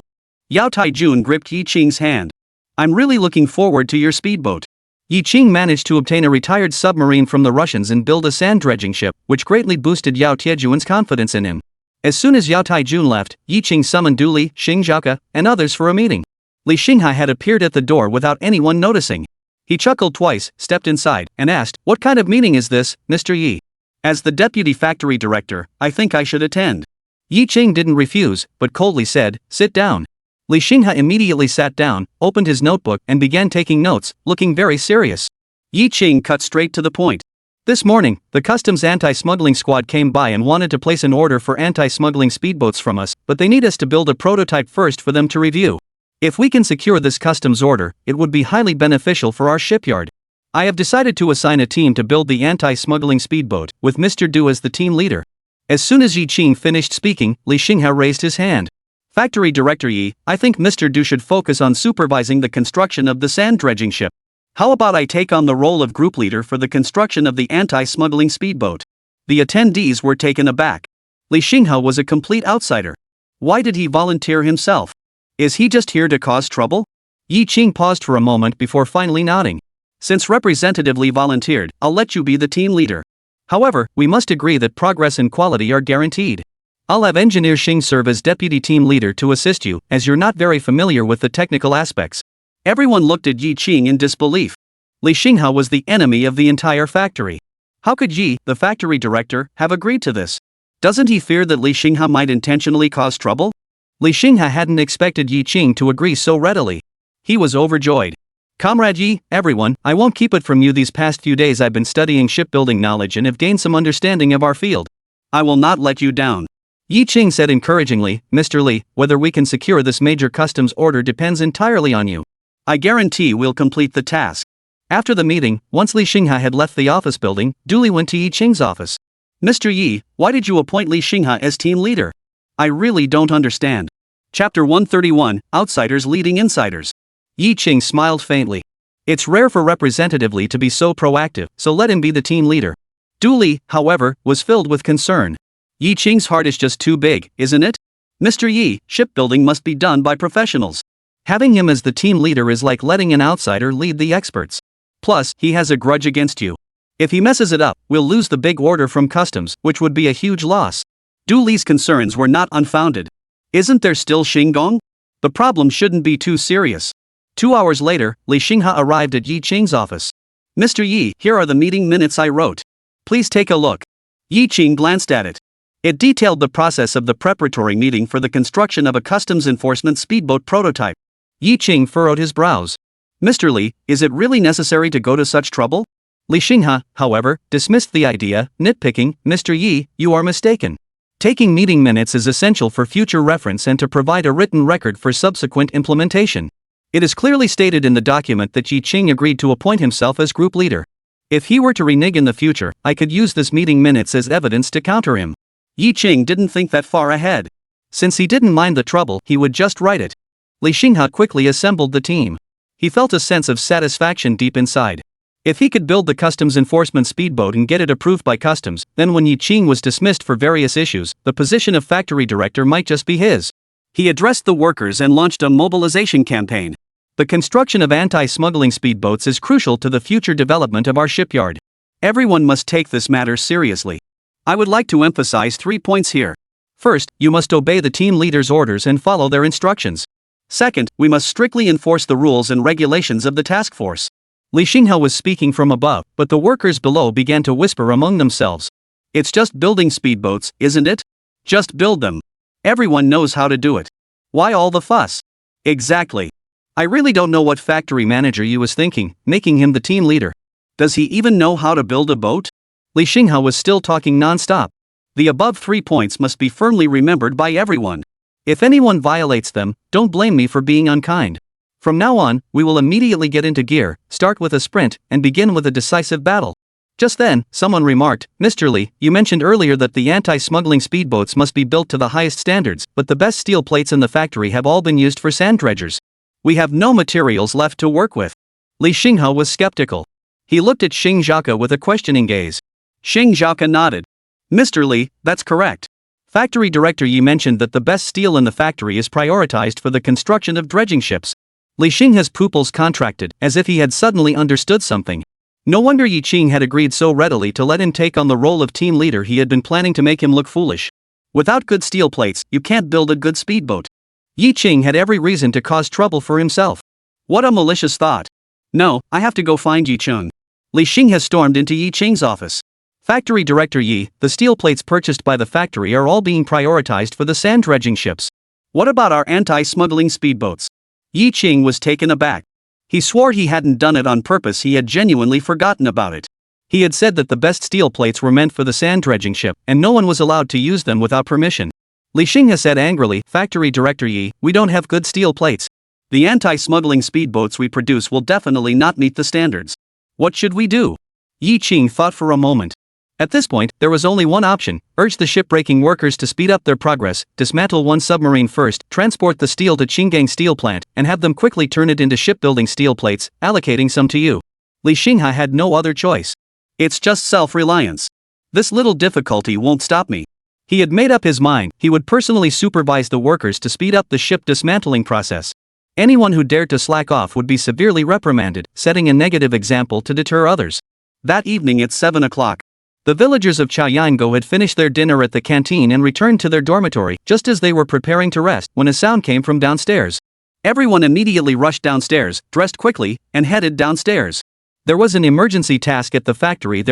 Yao Taijun gripped Yi Qing's hand. I'm really looking forward to your speedboat. Yi Qing managed to obtain a retired submarine from the Russians and build a sand dredging ship, which greatly boosted Yao Tiejuan's confidence in him. As soon as Yao Taijun left, Yi Qing summoned Du Li, Xing Zhaoke, and others for a meeting. Li Xinghai had appeared at the door without anyone noticing. He chuckled twice, stepped inside, and asked, "What kind of meeting is this, Mr. Yi?" As the deputy factory director, I think I should attend. Yi Qing didn't refuse, but coldly said, "Sit down." Li Xinghe immediately sat down, opened his notebook, and began taking notes, looking very serious. Yi Qing cut straight to the point. This morning, the customs anti-smuggling squad came by and wanted to place an order for anti-smuggling speedboats from us, but they need us to build a prototype first for them to review. If we can secure this customs order, it would be highly beneficial for our shipyard. I have decided to assign a team to build the anti-smuggling speedboat, with Mr. Du as the team leader. As soon as Yi Qing finished speaking, Li Xinghe raised his hand. Factory Director Yi, I think Mr. Du should focus on supervising the construction of the sand dredging ship. How about I take on the role of group leader for the construction of the anti-smuggling speedboat? The attendees were taken aback. Li Xinghe was a complete outsider. Why did he volunteer himself? Is he just here to cause trouble? Yi Qing paused for a moment before finally nodding. Since Representative Li volunteered, I'll let you be the team leader. However, we must agree that progress and quality are guaranteed. I'll have Engineer Xing serve as deputy team leader to assist you, as you're not very familiar with the technical aspects. Everyone looked at Yi Qing in disbelief. Li Xinghe was the enemy of the entire factory. How could Yi, the factory director, have agreed to this? Doesn't he fear that Li Xinghe might intentionally cause trouble? Li Xinghe hadn't expected Yi Qing to agree so readily. He was overjoyed. Comrade Yi, everyone, I won't keep it from you. These past few days I've been studying shipbuilding knowledge and have gained some understanding of our field. I will not let you down. Yi Qing said encouragingly, Mr. Li, whether we can secure this major customs order depends entirely on you. I guarantee we'll complete the task. After the meeting, once Li Xinghe had left the office building, Du Li went to Yi Qing's office. Mr. Yi, why did you appoint Li Xinghe as team leader? I really don't understand. Chapter 131, Outsiders Leading Insiders. Yi Qing smiled faintly. It's rare for Representative Li to be so proactive, so let him be the team leader. Du Li, however, was filled with concern. Yi Qing's heart is just too big, isn't it? Mr. Yi, shipbuilding must be done by professionals. Having him as the team leader is like letting an outsider lead the experts. Plus, he has a grudge against you. If he messes it up, we'll lose the big order from customs, which would be a huge loss. Du Li's concerns were not unfounded. Isn't there still Xingdong? The problem shouldn't be too serious. 2 hours later, Li Xinghe arrived at Yi Qing's office. Mr. Yi, here are the meeting minutes I wrote. Please take a look. Yi Qing glanced at it. It detailed the process of the preparatory meeting for the construction of a customs enforcement speedboat prototype. Yi Qing furrowed his brows. Mr. Li, is it really necessary to go to such trouble? Li Xinghe, however, dismissed the idea, nitpicking, Mr. Yi, you are mistaken. Taking meeting minutes is essential for future reference and to provide a written record for subsequent implementation. It is clearly stated in the document that Yi Qing agreed to appoint himself as group leader. If he were to renege in the future, I could use this meeting minutes as evidence to counter him. Yi Qing didn't think that far ahead. Since he didn't mind the trouble, he would just write it. Li Xinghe quickly assembled the team. He felt a sense of satisfaction deep inside. If he could build the customs enforcement speedboat and get it approved by customs, then when Yi Qing was dismissed for various issues, the position of factory director might just be his. He addressed the workers and launched a mobilization campaign. The construction of anti-smuggling speedboats is crucial to the future development of our shipyard. Everyone must take this matter seriously. I would like to emphasize 3 points here. First, you must obey the team leader's orders and follow their instructions. Second, we must strictly enforce the rules and regulations of the task force. Li Xinghe was speaking from above, but the workers below began to whisper among themselves. It's just building speedboats, isn't it? Just build them. Everyone knows how to do it. Why all the fuss? Exactly. I really don't know what factory manager Yu was thinking, making him the team leader. Does he even know how to build a boat? Li Xinghe was still talking non-stop. The above 3 points must be firmly remembered by everyone. If anyone violates them, don't blame me for being unkind. From now on, we will immediately get into gear, start with a sprint, and begin with a decisive battle. Just then, someone remarked, Mr. Li, you mentioned earlier that the anti-smuggling speedboats must be built to the highest standards, but the best steel plates in the factory have all been used for sand dredgers. We have no materials left to work with. Li Xinghe was skeptical. He looked at Xing Zhaka with a questioning gaze. Xing Zhaka nodded. Mr. Li, that's correct. Factory director Yi mentioned that the best steel in the factory is prioritized for the construction of dredging ships. Li Xinghe's pupils contracted, as if he had suddenly understood something. No wonder Yi Qing had agreed so readily to let him take on the role of team leader. He had been planning to make him look foolish. Without good steel plates, you can't build a good speedboat. Yi Qing had every reason to cause trouble for himself. What a malicious thought. No, I have to go find Yi Qing. Li Xinghe stormed into Yi Qing's office. Factory director Yi, the steel plates purchased by the factory are all being prioritized for the sand dredging ships. What about our anti-smuggling speedboats? Yi Qing was taken aback. He swore he hadn't done it on purpose, he had genuinely forgotten about it. He had said that the best steel plates were meant for the sand dredging ship, and no one was allowed to use them without permission. Li Xinghe said angrily, "Factory Director Yi, we don't have good steel plates. The anti-smuggling speedboats we produce will definitely not meet the standards. What should we do?" Yi Qing thought for a moment. At this point, there was only one option: urge the shipbreaking workers to speed up their progress, dismantle one submarine first, transport the steel to Qinggang steel plant, and have them quickly turn it into shipbuilding steel plates, allocating some to you. Li Xinghe had no other choice. It's just self-reliance. This little difficulty won't stop me. He had made up his mind, he would personally supervise the workers to speed up the ship dismantling process. Anyone who dared to slack off would be severely reprimanded, setting a negative example to deter others. That evening at 7 o'clock, the villagers of Chaoyangou had finished their dinner at the canteen and returned to their dormitory just as they were preparing to rest when a sound came from downstairs. Everyone immediately rushed downstairs, dressed quickly, and headed downstairs. There was an emergency task at the factory.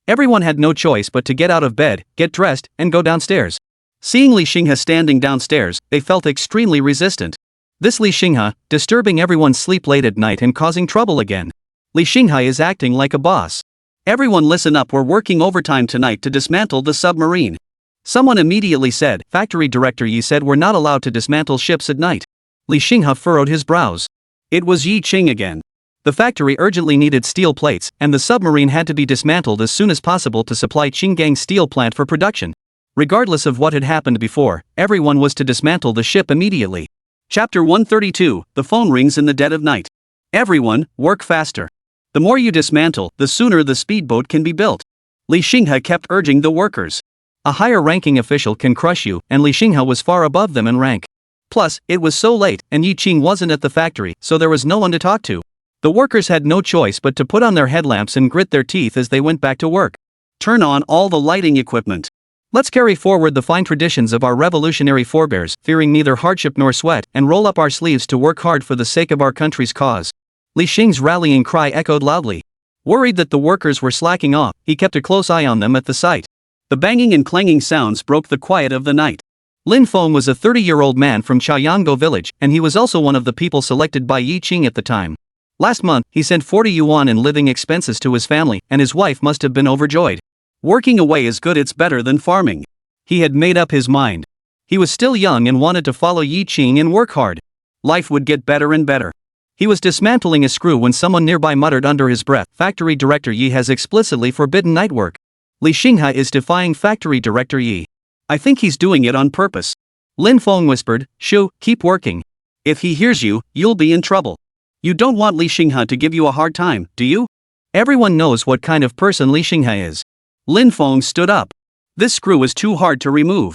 Everyone had no choice but to get out of bed, get dressed, and go downstairs. Seeing Li Xinghe standing downstairs, they felt extremely resistant. This Li Xinghe, disturbing everyone's sleep late at night and causing trouble again. Li Xinghe is acting like a boss. Everyone listen up, we're working overtime tonight to dismantle the submarine. Someone immediately said, Factory Director Yi said we're not allowed to dismantle ships at night. Li Xinghe furrowed his brows. It was Yi Qing again. The factory urgently needed steel plates, and the submarine had to be dismantled as soon as possible to supply Qinggang steel plant for production. Regardless of what had happened before, everyone was to dismantle the ship immediately. Chapter 132, The phone rings in the dead of night. Everyone, work faster. The more you dismantle, the sooner the speedboat can be built. Li Xinghe kept urging the workers. A higher-ranking official can crush you, and Li Xinghe was far above them in rank. Plus, it was so late, and Yi Qing wasn't at the factory, so there was no one to talk to. The workers had no choice but to put on their headlamps and grit their teeth as they went back to work. Turn on all the lighting equipment. Let's carry forward the fine traditions of our revolutionary forebears, fearing neither hardship nor sweat, and roll up our sleeves to work hard for the sake of our country's cause. Li Xing's rallying cry echoed loudly. Worried that the workers were slacking off, he kept a close eye on them at the site. The banging and clanging sounds broke the quiet of the night. Lin Feng was a 30-year-old man from Chaoyangou village, and he was also one of the people selected by Yi Qing at the time. Last month, he sent 40 yuan in living expenses to his family, and his wife must have been overjoyed. Working away is good, it's better than farming. He had made up his mind. He was still young and wanted to follow Yi Qing and work hard. Life would get better and better. He was dismantling a screw when someone nearby muttered under his breath, Factory Director Yi has explicitly forbidden night work. Li Xinghe is defying Factory Director Yi. I think he's doing it on purpose. Lin Feng whispered, Shoo, keep working. If he hears you, you'll be in trouble. You don't want Li Xinghe to give you a hard time, do you? Everyone knows what kind of person Li Xinghe is. Lin Feng stood up. This screw is too hard to remove.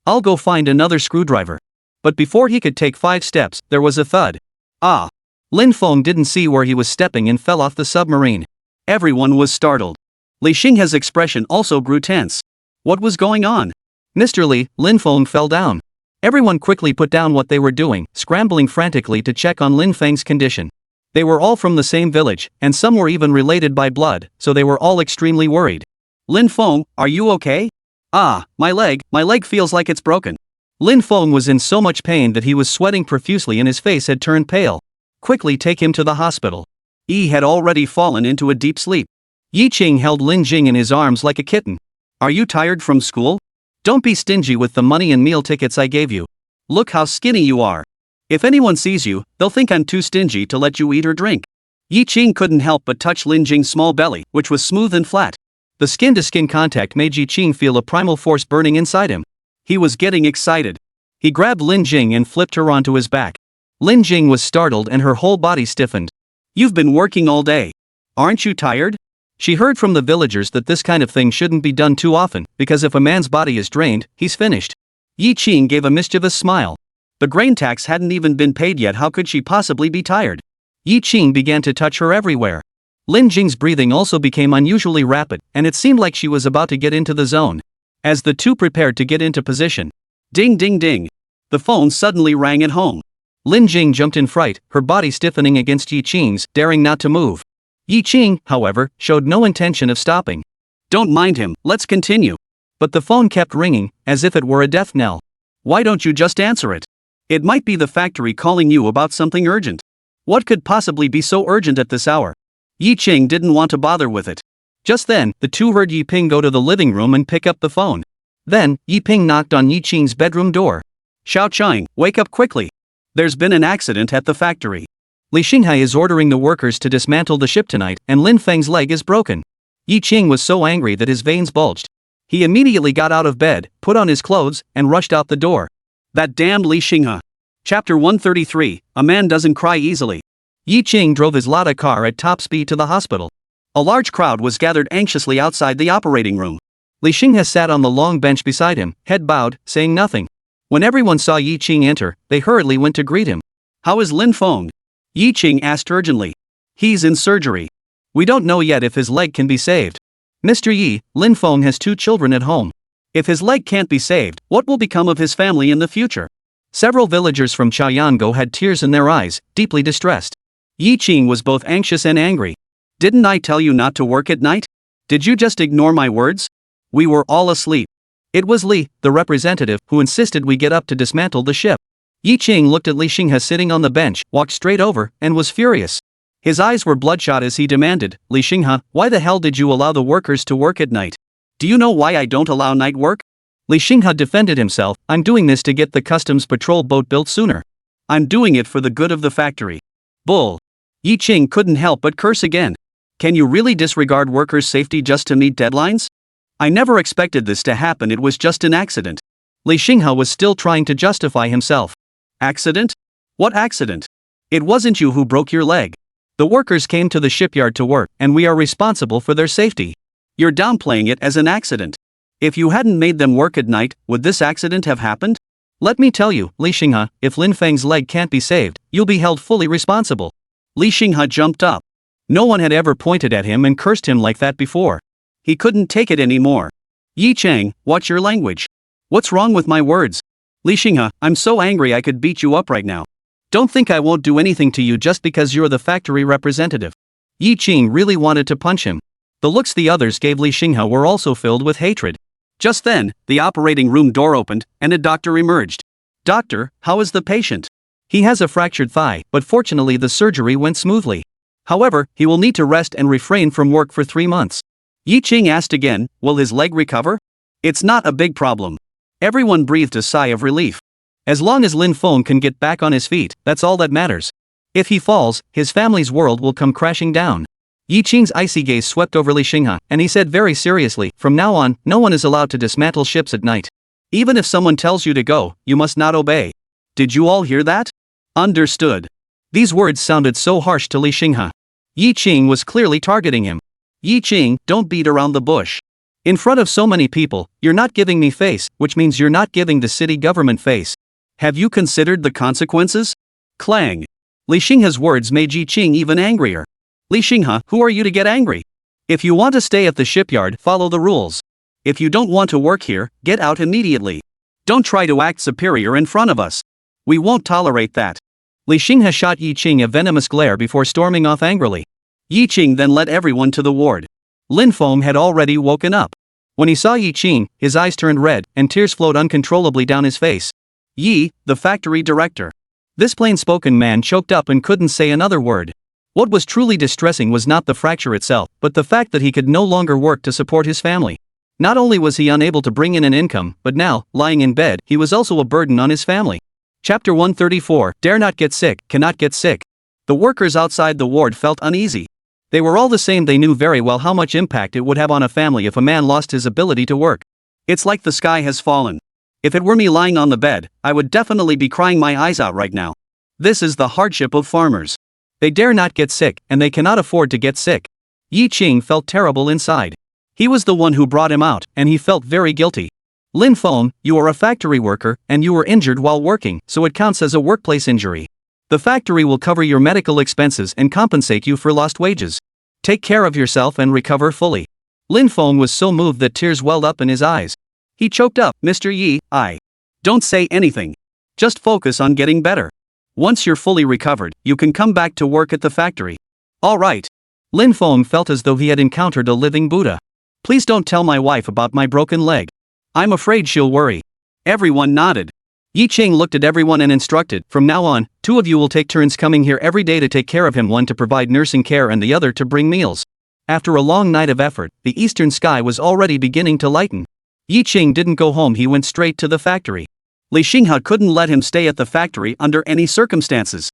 I'll go find another screwdriver. But before he could take 5 steps, there was a thud. Ah! Lin Feng didn't see where he was stepping and fell off the submarine. Everyone was startled. Li Xinghe's expression also grew tense. What was going on? Mr. Li, Lin Feng fell down. Everyone quickly put down what they were doing, scrambling frantically to check on Lin Feng's condition. They were all from the same village, and some were even related by blood, so they were all extremely worried. Lin Feng, are you okay? Ah, my leg feels like it's broken. Lin Feng was in so much pain that he was sweating profusely and his face had turned pale. Quickly take him to the hospital. Yi had already fallen into a deep sleep. Yi Qing held Lin Jing in his arms like a kitten. Are you tired from school? Don't be stingy with the money and meal tickets I gave you. Look how skinny you are. If anyone sees you, they'll think I'm too stingy to let you eat or drink. Yi Qing couldn't help but touch Lin Jing's small belly, which was smooth and flat. The skin-to-skin contact made Yi Qing feel a primal force burning inside him. He was getting excited. He grabbed Lin Jing and flipped her onto his back. Lin Jing was startled and her whole body stiffened. You've been working all day. Aren't you tired? She heard from the villagers that this kind of thing shouldn't be done too often, because if a man's body is drained, he's finished. Yi Qing gave a mischievous smile. The grain tax hadn't even been paid yet, how could she possibly be tired? Yi Qing began to touch her everywhere. Lin Jing's breathing also became unusually rapid, and it seemed like she was about to get into the zone. As the two prepared to get into position. Ding ding ding. The phone suddenly rang at home. Lin Jing jumped in fright, her body stiffening against Yi Qing's, daring not to move. Yi Qing, however, showed no intention of stopping. Don't mind him, let's continue. But the phone kept ringing, as if it were a death knell. Why don't you just answer it? It might be the factory calling you about something urgent. What could possibly be so urgent at this hour? Yi Ching didn't want to bother with it. Just then, the two heard Yi Ping go to the living room and pick up the phone. Then, Yi Ping knocked on Yi Ching's bedroom door. Xiao Chang, wake up quickly. There's been an accident at the factory. Li Xinghai is ordering the workers to dismantle the ship tonight, and Lin Feng's leg is broken. Yi Ching was so angry that his veins bulged. He immediately got out of bed, put on his clothes, and rushed out the door. That damned Li Xinghai. Chapter 133, A Man Doesn't Cry Easily. Yi Ching drove his Lada car at top speed to the hospital. A large crowd was gathered anxiously outside the operating room. Li Xinghai sat on the long bench beside him, head bowed, saying nothing. When everyone saw Yi Ching enter, they hurriedly went to greet him. How is Lin Feng? Yi Ching asked urgently. He's in surgery. We don't know yet if his leg can be saved. Mr. Yi, Lin Feng has 2 children at home. If his leg can't be saved, what will become of his family in the future? Several villagers from Chaoyangou had tears in their eyes, deeply distressed. Yi Ching was both anxious and angry. Didn't I tell you not to work at night? Did you just ignore my words? We were all asleep. It was Li, the representative, who insisted we get up to dismantle the ship. Yi Ching looked at Li Xinghai sitting on the bench, walked straight over, and was furious. His eyes were bloodshot as he demanded, Li Xinghai, why the hell did you allow the workers to work at night? Do you know why I don't allow night work? Li Xinghai defended himself, I'm doing this to get the customs patrol boat built sooner. I'm doing it for the good of the factory. Bull. Yi Ching couldn't help but curse again. Can you really disregard workers' safety just to meet deadlines? I never expected this to happen, it was just an accident. Li Xinghai was still trying to justify himself. Accident? What accident? It wasn't you who broke your leg. The workers came to the shipyard to work, and we are responsible for their safety. You're downplaying it as an accident. If you hadn't made them work at night, would this accident have happened? Let me tell you, Li Xinghai, if Lin Feng's leg can't be saved, you'll be held fully responsible. Li Xinghai jumped up. No one had ever pointed at him and cursed him like that before. He couldn't take it anymore. Yi Chang, watch your language. What's wrong with my words? Li Xinghai, I'm so angry I could beat you up right now. Don't think I won't do anything to you just because you're the factory representative. Yi Ching really wanted to punch him. The looks the others gave Li Xinghai were also filled with hatred. Just then, the operating room door opened, and a doctor emerged. Doctor, how is the patient? He has a fractured thigh, but fortunately the surgery went smoothly. However, he will need to rest and refrain from work for 3 months. Yi Ching asked again, will his leg recover? It's not a big problem. Everyone breathed a sigh of relief. As long as Lin Feng can get back on his feet, that's all that matters. If he falls, his family's world will come crashing down. Yi Ching's icy gaze swept over Li Xinghai, and he said very seriously, from now on, no one is allowed to dismantle ships at night. Even if someone tells you to go, you must not obey. Did you all hear that? Understood. These words sounded so harsh to Li Xinghai. Yi Ching was clearly targeting him. Yi Ching, don't beat around the bush. In front of so many people, you're not giving me face, which means you're not giving the city government face. Have you considered the consequences? Clang. Li Xinghai's words made Yi Ching even angrier. Li Xinghai, who are you to get angry? If you want to stay at the shipyard, follow the rules. If you don't want to work here, get out immediately. Don't try to act superior in front of us. We won't tolerate that. Li Xinghai shot Yi Ching a venomous glare before storming off angrily. Yi Ching then led everyone to the ward. Lin Feng had already woken up. When he saw Yi Ching, his eyes turned red, and tears flowed uncontrollably down his face. Yi, the factory director. This plain-spoken man choked up and couldn't say another word. What was truly distressing was not the fracture itself, but the fact that he could no longer work to support his family. Not only was he unable to bring in an income, but now, lying in bed, he was also a burden on his family. Chapter 134, Dare not get sick, cannot get sick. The workers outside the ward felt uneasy. They were all the same, they knew very well how much impact it would have on a family if a man lost his ability to work. It's like the sky has fallen. If it were me lying on the bed, I would definitely be crying my eyes out right now. This is the hardship of farmers. They dare not get sick, and they cannot afford to get sick. Yi Ching felt terrible inside. He was the one who brought him out, and he felt very guilty. Lin Feng, you are a factory worker, and you were injured while working, so it counts as a workplace injury. The factory will cover your medical expenses and compensate you for lost wages. Take care of yourself and recover fully. Lin Feng was so moved that tears welled up in his eyes. He choked up, Mr. Yi, don't say anything. Just focus on getting better. Once you're fully recovered, you can come back to work at the factory. All right. Lin Feng felt as though he had encountered a living Buddha. Please don't tell my wife about my broken leg. I'm afraid she'll worry. Everyone nodded. Yi Ching looked at everyone and instructed, "From now on, two of you will take turns coming here every day to take care of him, one to provide nursing care and the other to bring meals." After a long night of effort, the eastern sky was already beginning to lighten. Yi Ching didn't go home, he went straight to the factory. Li Xinghe couldn't let him stay at the factory under any circumstances.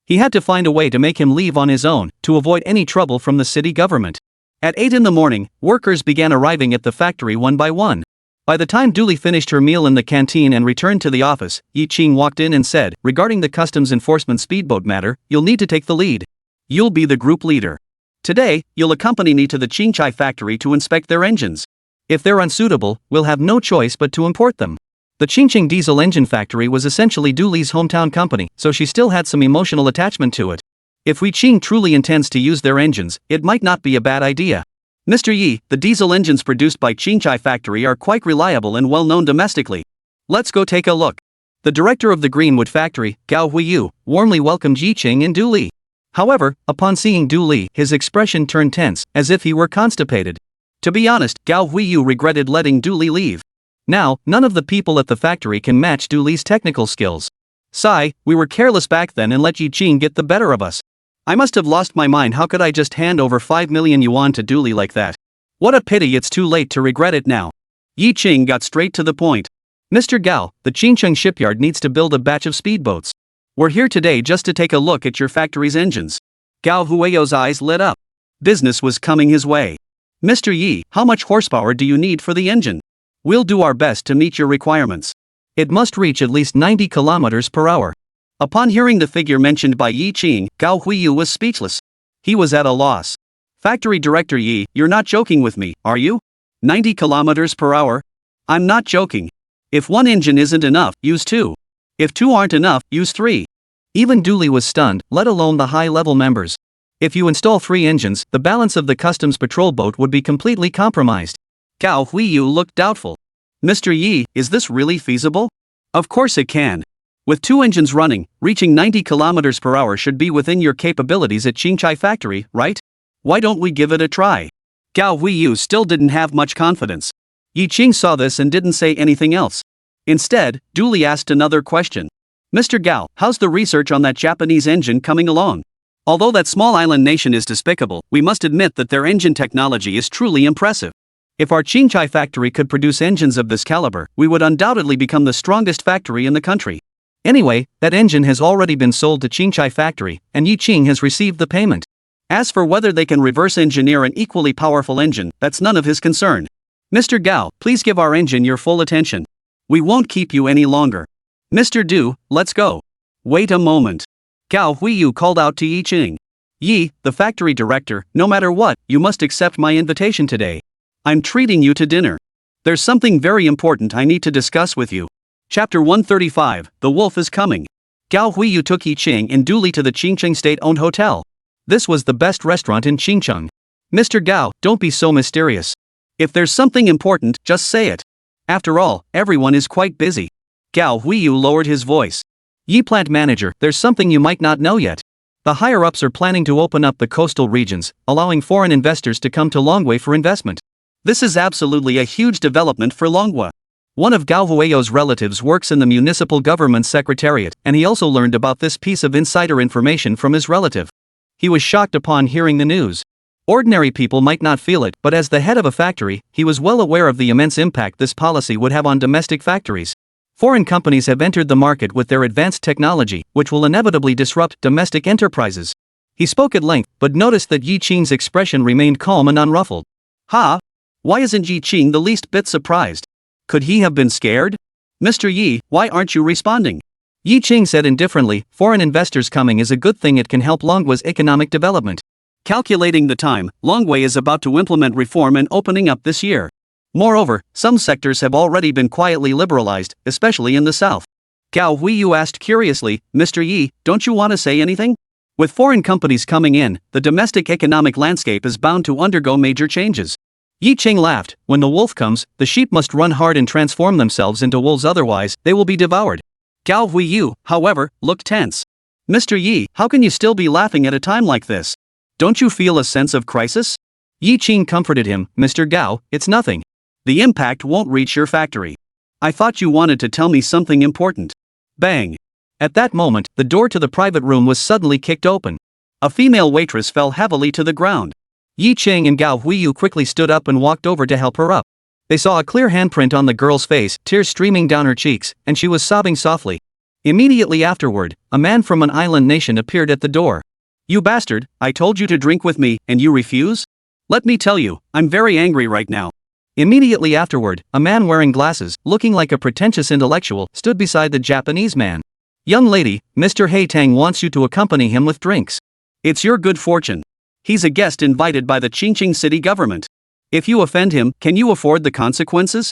He had to find a way to make him leave on his own, to avoid any trouble from the city government. At 8 in the morning, workers began arriving at the factory one by one. By the time Dooley finished her meal in the canteen and returned to the office, Yi Ching walked in and said, "Regarding the customs enforcement speedboat matter, you'll need to take the lead. You'll be the group leader. Today, you'll accompany me to the Qingchai factory to inspect their engines. If they're unsuitable, we'll have no choice but to import them." The Qingcheng diesel engine factory was essentially Dooley's hometown company, so she still had some emotional attachment to it. If Yi Ching truly intends to use their engines, it might not be a bad idea. "Mr. Yi, the diesel engines produced by Qingchai factory are quite reliable and well known domestically. Let's go take a look." The director of the Greenwood factory, Gao Huiyu, warmly welcomed Yi Ching and Dooley. However, upon seeing Dooley, his expression turned tense, as if he were constipated. To be honest, Gao Huiyu regretted letting Dooley leave. Now, none of the people at the factory can match Dooley's technical skills. "Sigh, we were careless back then and let Yi Ching get the better of us. I must have lost my mind. How could I just hand over 5 million yuan to Dooley like that? What a pity, it's too late to regret it now." Yi Ching got straight to the point. "Mr. Gao, the Qingcheng shipyard needs to build a batch of speedboats. We're here today just to take a look at your factory's engines." Gao Huiyu's eyes lit up. Business was coming his way. "Mr. Yi, how much horsepower do you need for the engine? We'll do our best to meet your requirements. It must reach at least 90 kilometers per hour." Upon hearing the figure mentioned by Yi Ching, Gao Huiyu was speechless. He was at a loss. "Factory Director Yi, you're not joking with me, are you? 90 kilometers per hour? I'm not joking. If one engine isn't enough, use two. If two aren't enough, use three." Even Dooley was stunned, let alone the high-level members. If you install 3 engines, the balance of the customs patrol boat would be completely compromised. Gao Huiyu looked doubtful. "Mr. Yi, is this really feasible?" "Of course it can. With 2 engines running, reaching 90 kilometers per hour should be within your capabilities at Qingchai factory, right? Why don't we give it a try?" Gao Huiyu still didn't have much confidence. Yi Ching saw this and didn't say anything else. Instead, Dooley asked another question. "Mr. Gao, how's the research on that Japanese engine coming along? Although that small island nation is despicable, we must admit that their engine technology is truly impressive. If our Qingchai factory could produce engines of this caliber, we would undoubtedly become the strongest factory in the country. Anyway, that engine has already been sold to Qingchai factory, and Yi Ching has received the payment. As for whether they can reverse engineer an equally powerful engine, that's none of his concern. Mr. Gao, please give our engine your full attention. We won't keep you any longer. Mr. Du, let's go." "Wait a moment." Gao Huiyu called out to Yi Ching. "Yi, the factory director, no matter what, you must accept my invitation today. I'm treating you to dinner. There's something very important I need to discuss with you." Chapter 135, The Wolf is Coming. Gao Huiyu took Yi Ching and Dooley to the Qingcheng state-owned hotel. This was the best restaurant in Qingcheng. "Mr. Gao, don't be so mysterious. If there's something important, just say it. After all, everyone is quite busy." Gao Huiyu lowered his voice. "Yi plant manager, there's something you might not know yet. The higher-ups are planning to open up the coastal regions, allowing foreign investors to come to Longwei for investment. This is absolutely a huge development for Longwei." One of Gao Huiyu's relatives works in the municipal government secretariat, and he also learned about this piece of insider information from his relative. He was shocked upon hearing the news. Ordinary people might not feel it, but as the head of a factory, he was well aware of the immense impact this policy would have on domestic factories. Foreign companies have entered the market with their advanced technology, which will inevitably disrupt domestic enterprises. He spoke at length, but noticed that Yi Ching's expression remained calm and unruffled. "Ha? Why isn't Yi Ching the least bit surprised? Could he have been scared? Mr. Yi, why aren't you responding?" Yi Ching said indifferently, "Foreign investors coming is a good thing, it can help Longwei's economic development. Calculating the time, Longwei is about to implement reform and opening up this year. Moreover, some sectors have already been quietly liberalized, especially in the south." Gao Huiyu asked curiously, "Mr. Yi, don't you want to say anything? With foreign companies coming in, the domestic economic landscape is bound to undergo major changes." Yi Ching laughed. "When the wolf comes, the sheep must run hard and transform themselves into wolves, otherwise, they will be devoured." Gao Huiyu, however, looked tense. "Mr. Yi, how can you still be laughing at a time like this? Don't you feel a sense of crisis?" Yi Ching comforted him. "Mr. Gao, it's nothing. The impact won't reach your factory. I thought you wanted to tell me something important." Bang! At that moment, the door to the private room was suddenly kicked open. A female waitress fell heavily to the ground. Yi Ching and Gao Huiyu quickly stood up and walked over to help her up. They saw a clear handprint on the girl's face, tears streaming down her cheeks, and she was sobbing softly. Immediately afterward, a man from an island nation appeared at the door. "You bastard, I told you to drink with me, and you refuse? Let me tell you, I'm very angry right now." Immediately afterward, a man wearing glasses, looking like a pretentious intellectual, stood beside the Japanese man. "Young lady, Mr. Haitang wants you to accompany him with drinks. It's your good fortune. He's a guest invited by the Qingqing city government. If you offend him, can you afford the consequences?"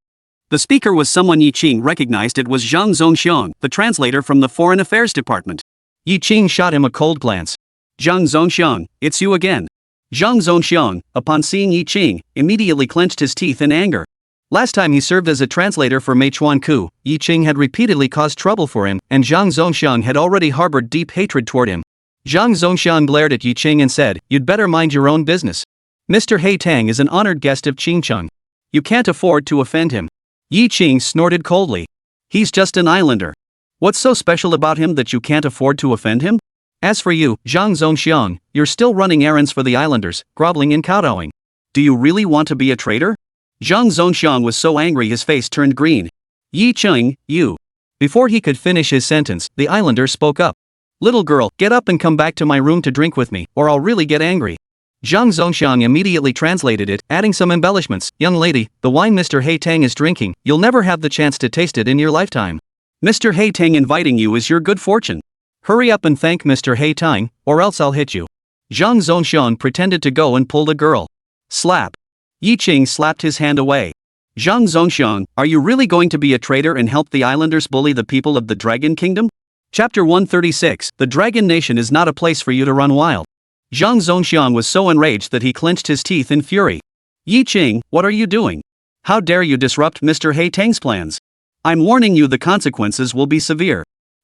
The speaker was someone Yi Qing recognized. It was Zhang Zongxiang, the translator from the Foreign Affairs Department. Yi Qing shot him a cold glance. "Zhang Zongxiang, it's you again." Zhang Zongxiang, upon seeing Yi Qing, immediately clenched his teeth in anger. Last time he served as a translator for Meichuan Ku, Yi Qing had repeatedly caused trouble for him, and Zhang Zongxiang had already harbored deep hatred toward him. Zhang Zongxiang glared at Yi Qing and said, "You'd better mind your own business. Mr. Haitang is an honored guest of Qingcheng. You can't afford to offend him." Yi Qing snorted coldly. "He's just an islander. What's so special about him that you can't afford to offend him? As for you, Zhang Zongxiang, you're still running errands for the islanders, groveling and kowtowing. Do you really want to be a traitor?" Zhang Zongxiang was so angry his face turned green. "Yi Qing, you." Before he could finish his sentence, the islander spoke up. "Little girl, get up and come back to my room to drink with me, or I'll really get angry." Zhang Zongxiang immediately translated it, adding some embellishments. "Young lady, the wine Mr. Haitang is drinking, you'll never have the chance to taste it in your lifetime. Mr. Haitang inviting you is your good fortune. Hurry up and thank Mr. Haitang, or else I'll hit you." Zhang Zongxiang pretended to go and pull the girl. Slap. Yi Qing slapped his hand away. "Zhang Zongxiang, are you really going to be a traitor and help the islanders bully the people of the Dragon Kingdom?" Chapter 136, The Dragon Nation is not a place for you to run wild. Zhang Zongxiang was so enraged that he clenched his teeth in fury. "Yi Qing, what are you doing? How dare you disrupt Mr. Haitang's plans? I'm warning you, the consequences will be severe.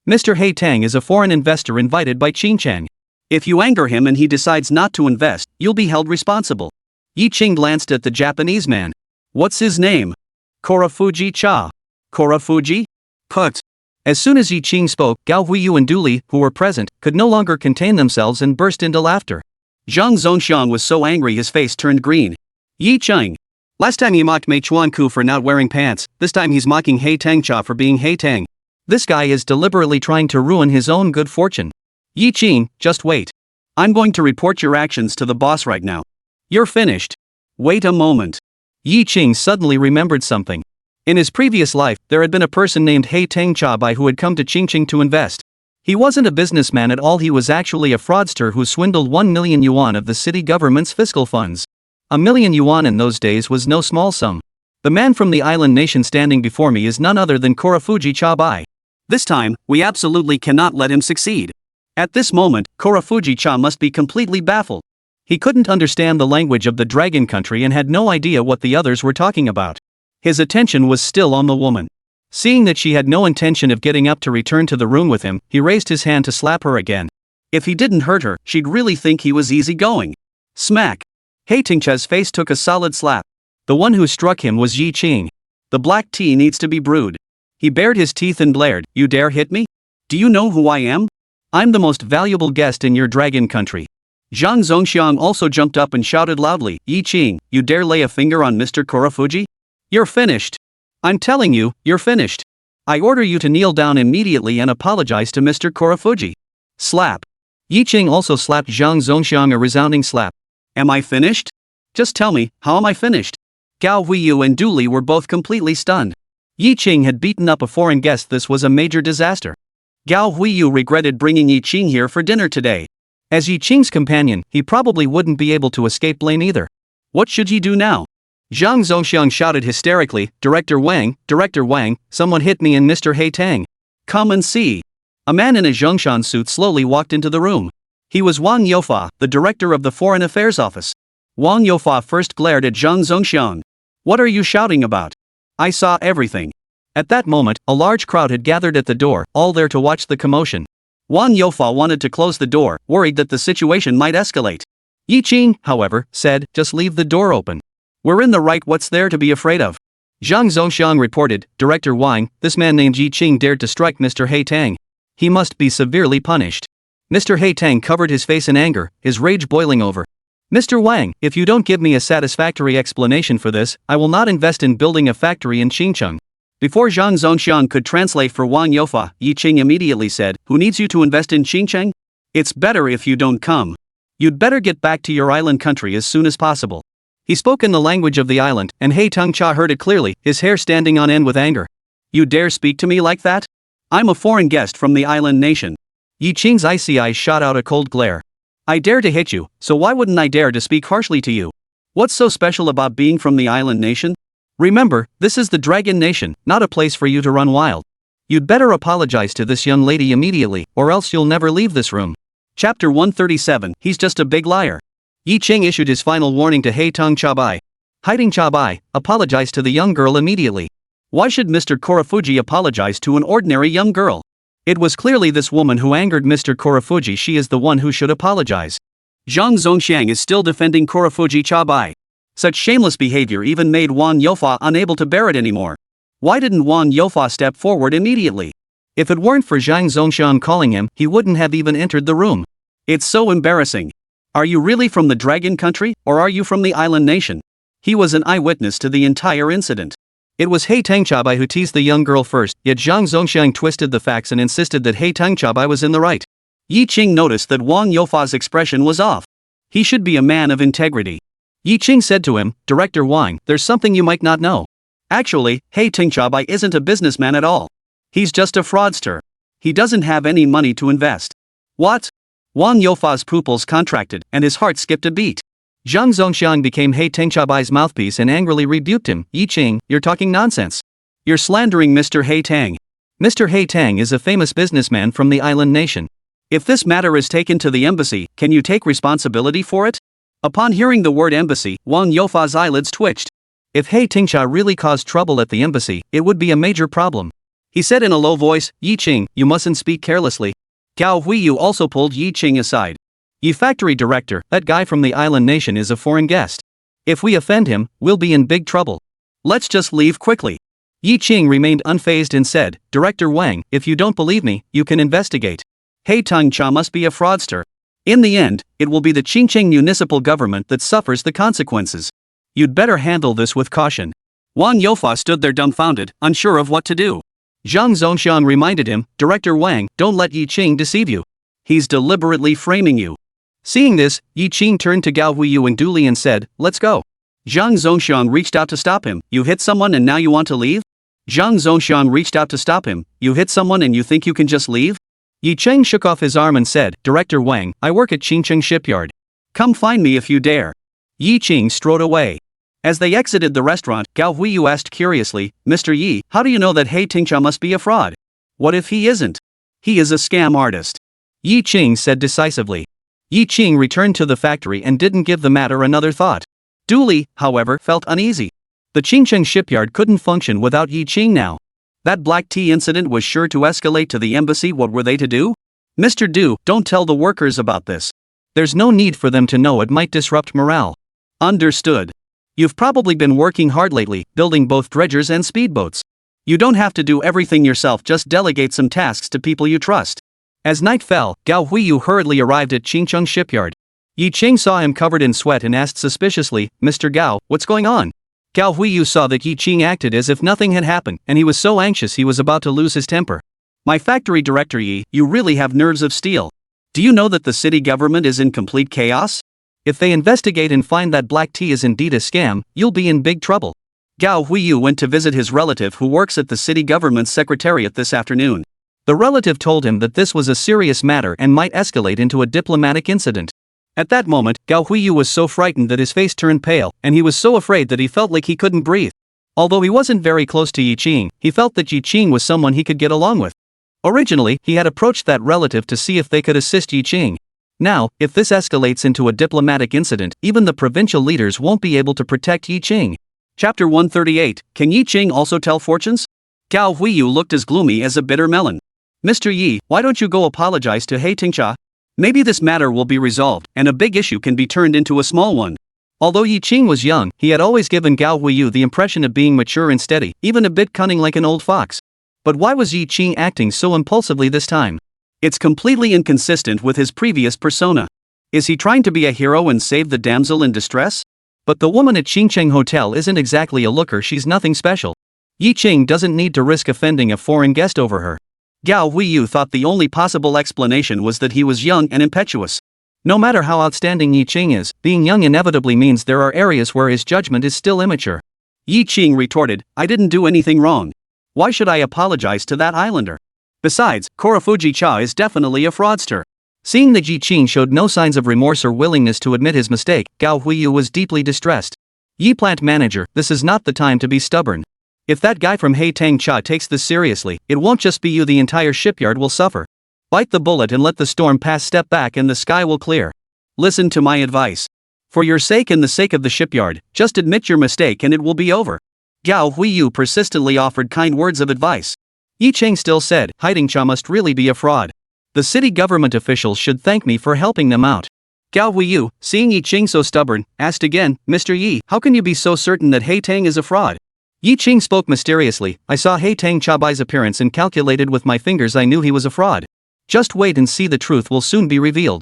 Mr. Haitang is a foreign investor invited by Qingcheng. If you anger him and he decides not to invest, you'll be held responsible." Yi Qing glanced at the Japanese man. "What's his name?" "Korafuji Cha." "Korafuji? Put." As soon as Yi Qing spoke, Gao Huiyu and Du Li, who were present, could no longer contain themselves and burst into laughter. Zhang Zongxiang was so angry his face turned green. "Yi Qing. Last time he mocked Meichuan Ku for not wearing pants, this time he's mocking Haitang Cha for being Haitang. This guy is deliberately trying to ruin his own good fortune. Yi Qing, just wait. I'm going to report your actions to the boss right now. You're finished." "Wait a moment." Yi Qing suddenly remembered something. In his previous life, there had been a person named Haitang Cha Bai who had come to Qingqing to invest. He wasn't a businessman at all, he was actually a fraudster who swindled 1 million yuan of the city government's fiscal funds. A million yuan in those days was no small sum. The man from the island nation standing before me is none other than Korafuji Cha Bai. This time, we absolutely cannot let him succeed. At this moment, Korafuji Cha must be completely baffled. He couldn't understand the language of the dragon country and had no idea what the others were talking about. His attention was still on the woman. Seeing that she had no intention of getting up to return to the room with him, he raised his hand to slap her again. If he didn't hurt her, she'd really think he was easygoing. Smack! Haitang Cha's face took a solid slap. The one who struck him was Yi Qing. The black tea needs to be brewed. He bared his teeth and blared, "You dare hit me? Do you know who I am? I'm the most valuable guest in your dragon country." Zhang Zongxiang also jumped up and shouted loudly, "Yi Qing, you dare lay a finger on Mr. Korafuji? You're finished. I'm telling you, you're finished. I order you to kneel down immediately and apologize to Mr. Korafuji." Slap. Yi Qing also slapped Zhang Zongxiang a resounding slap. "Am I finished? Just tell me, how am I finished?" Gao Huiyu and Du Li were both completely stunned. Yi Qing had beaten up a foreign guest. This was a major disaster. Gao Huiyu regretted bringing Yi Qing here for dinner today. As Yi Qing's companion, he probably wouldn't be able to escape blame either. What should he do now? Zhang Zongxiang shouted hysterically, Director Wang, someone hit me and Mr. Haitang. Come and see." A man in a Zhongshan suit slowly walked into the room. He was Wang Youfa, the director of the Foreign Affairs Office. Wang Youfa first glared at Zhang Zongxiang. "What are you shouting about? I saw everything." At that moment, a large crowd had gathered at the door, all there to watch the commotion. Wang Youfa wanted to close the door, worried that the situation might escalate. Yi Qing, however, said, "Just leave the door open. We're in the right, what's there to be afraid of?" Zhang Zhongxiang reported, Director Wang, this man named Yi Qing dared to strike Mr. He Tang. He must be severely punished. Mr. He Tang covered his face in anger, his rage boiling over. Mr. Wang, if you don't give me a satisfactory explanation for this, I will not invest in building a factory in Qingcheng. Before Zhang Zhongxiang could translate for Wang Youfa, Yi Qing immediately said, Who needs you to invest in Qingcheng? It's better if you don't come. You'd better get back to your island country as soon as possible. He spoke in the language of the island, and He Tengcha heard it clearly, his hair standing on end with anger. You dare speak to me like that? I'm a foreign guest from the island nation. Yi Qing's icy eyes shot out a cold glare. I dare to hit you, so why wouldn't I dare to speak harshly to you? What's so special about being from the island nation? Remember, this is the Dragon Nation, not a place for you to run wild. You'd better apologize to this young lady immediately, or else you'll never leave this room. Chapter 137, He's just a big liar. Yi Qing issued his final warning to He Tengcha. Hiding Chabai, apologized to the young girl immediately. Why should Mr. Korafuji apologize to an ordinary young girl? It was clearly this woman who angered Mr. Korafuji. She is the one who should apologize. Zhang Zhongxiang is still defending Korafuji Chabai. Such shameless behavior even made Wang Youfa unable to bear it anymore. Why didn't Wang Youfa step forward immediately? If it weren't for Zhang Zhongxiang calling him, he wouldn't have even entered the room. It's so embarrassing. Are you really from the Dragon Country, or are you from the Island Nation? He was an eyewitness to the entire incident. It was He Tengchabai who teased the young girl first, yet Zhang Zhongxiang twisted the facts and insisted that He Tengchabai was in the right. Yi Qing noticed that Wang Youfa's expression was off. He should be a man of integrity. Yi Qing said to him, Director Wang, there's something you might not know. Actually, He Tengchabai isn't a businessman at all. He's just a fraudster. He doesn't have any money to invest. What? Wang Youfa's pupils contracted, and his heart skipped a beat. Zhang Zhongxiang became He Tengchabai's mouthpiece and angrily rebuked him. Yi Qing, you're talking nonsense. You're slandering Mr. He Tang. Mr. He Tang is a famous businessman from the island nation. If this matter is taken to the embassy, can you take responsibility for it? Upon hearing the word embassy, Wang Youfa's eyelids twitched. If He Tengcha really caused trouble at the embassy, it would be a major problem. He said in a low voice, Yi Qing, you mustn't speak carelessly. Gao Huiyu also pulled Yi Qing aside. Yi factory director, that guy from the island nation is a foreign guest. If we offend him, we'll be in big trouble. Let's just leave quickly. Yi Qing remained unfazed and said, Director Wang, if you don't believe me, you can investigate. He Tengcha must be a fraudster. In the end, it will be the Qingcheng municipal government that suffers the consequences. You'd better handle this with caution. Wang Youfa stood there dumbfounded, unsure of what to do. Zhang Zhongxiang reminded him, Director Wang, don't let Yi Qing deceive you. He's deliberately framing you. Seeing this, Yi Qing turned to Gao Huiyu and Duli and said, Let's go. Zhang Zhongxiang reached out to stop him. You hit someone and now you want to leave? Zhang Zhongxiang reached out to stop him. You hit someone and you think you can just leave? Yi Qing shook off his arm and said, Director Wang, I work at Qingcheng Shipyard. Come find me if you dare. Yi Qing strode away. As they exited the restaurant, Gao Huiyu asked curiously, Mr. Yi, how do you know that He Tengcha must be a fraud? What if he isn't? He is a scam artist. Yi Qing said decisively. Yi Qing returned to the factory and didn't give the matter another thought. Duli, however, felt uneasy. The Qingcheng shipyard couldn't function without Yi Qing now. That black tea incident was sure to escalate to the embassy. What were they to do? Mr. Du, don't tell the workers about this. There's no need for them to know, it might disrupt morale. Understood. You've probably been working hard lately, building both dredgers and speedboats. You don't have to do everything yourself, just delegate some tasks to people you trust. As night fell, Gao Huiyu hurriedly arrived at Qingcheng shipyard. Yi Qing saw him covered in sweat and asked suspiciously, Mr. Gao, what's going on? Gao Huiyu saw that Yi Qing acted as if nothing had happened, and he was so anxious he was about to lose his temper. My factory director Yi, you really have nerves of steel. Do you know that the city government is in complete chaos? If they investigate and find that black tea is indeed a scam, you'll be in big trouble. Gao Huiyu went to visit his relative who works at the city government's secretariat this afternoon. The relative told him that this was a serious matter and might escalate into a diplomatic incident. At that moment, Gao Huiyu was so frightened that his face turned pale, and he was so afraid that he felt like he couldn't breathe. Although he wasn't very close to Yi Qing, he felt that Yi Qing was someone he could get along with. Originally, he had approached that relative to see if they could assist Yi Qing. Now, if this escalates into a diplomatic incident, even the provincial leaders won't be able to protect Yi Qing. Chapter 138, Can Yi Qing also tell fortunes? Gao Huiyu looked as gloomy as a bitter melon. Mr. Yi, why don't you go apologize to He Tengcha? Maybe this matter will be resolved, and a big issue can be turned into a small one. Although Yi Qing was young, he had always given Gao Huiyu the impression of being mature and steady, even a bit cunning like an old fox. But why was Yi Qing acting so impulsively this time? It's completely inconsistent with his previous persona. Is he trying to be a hero and save the damsel in distress? But the woman at Qingcheng Hotel isn't exactly a looker, she's nothing special. Yi Qing doesn't need to risk offending a foreign guest over her. Gao Huiyu thought the only possible explanation was that he was young and impetuous. No matter how outstanding Yi Qing is, being young inevitably means there are areas where his judgment is still immature. Yi Qing retorted, I didn't do anything wrong. Why should I apologize to that islander? Besides, Korofuji Cha is definitely a fraudster. Seeing that Yi Qing showed no signs of remorse or willingness to admit his mistake, Gao Huiyu was deeply distressed. Yi plant manager, this is not the time to be stubborn. If that guy from Haitang Cha takes this seriously, it won't just be you, the entire shipyard will suffer. Bite the bullet and let the storm pass, step back and the sky will clear. Listen to my advice. For your sake and the sake of the shipyard, just admit your mistake and it will be over. Gao Huiyu persistently offered kind words of advice. Yi Qing still said, Haitang Cha must really be a fraud. The city government officials should thank me for helping them out. Gao Huiyu, seeing Yi Qing so stubborn, asked again, Mr. Yi, how can you be so certain that Haitang is a fraud? Yi Qing spoke mysteriously, I saw Haitang Chabai's appearance and calculated with my fingers I knew he was a fraud. Just wait and see, the truth will soon be revealed.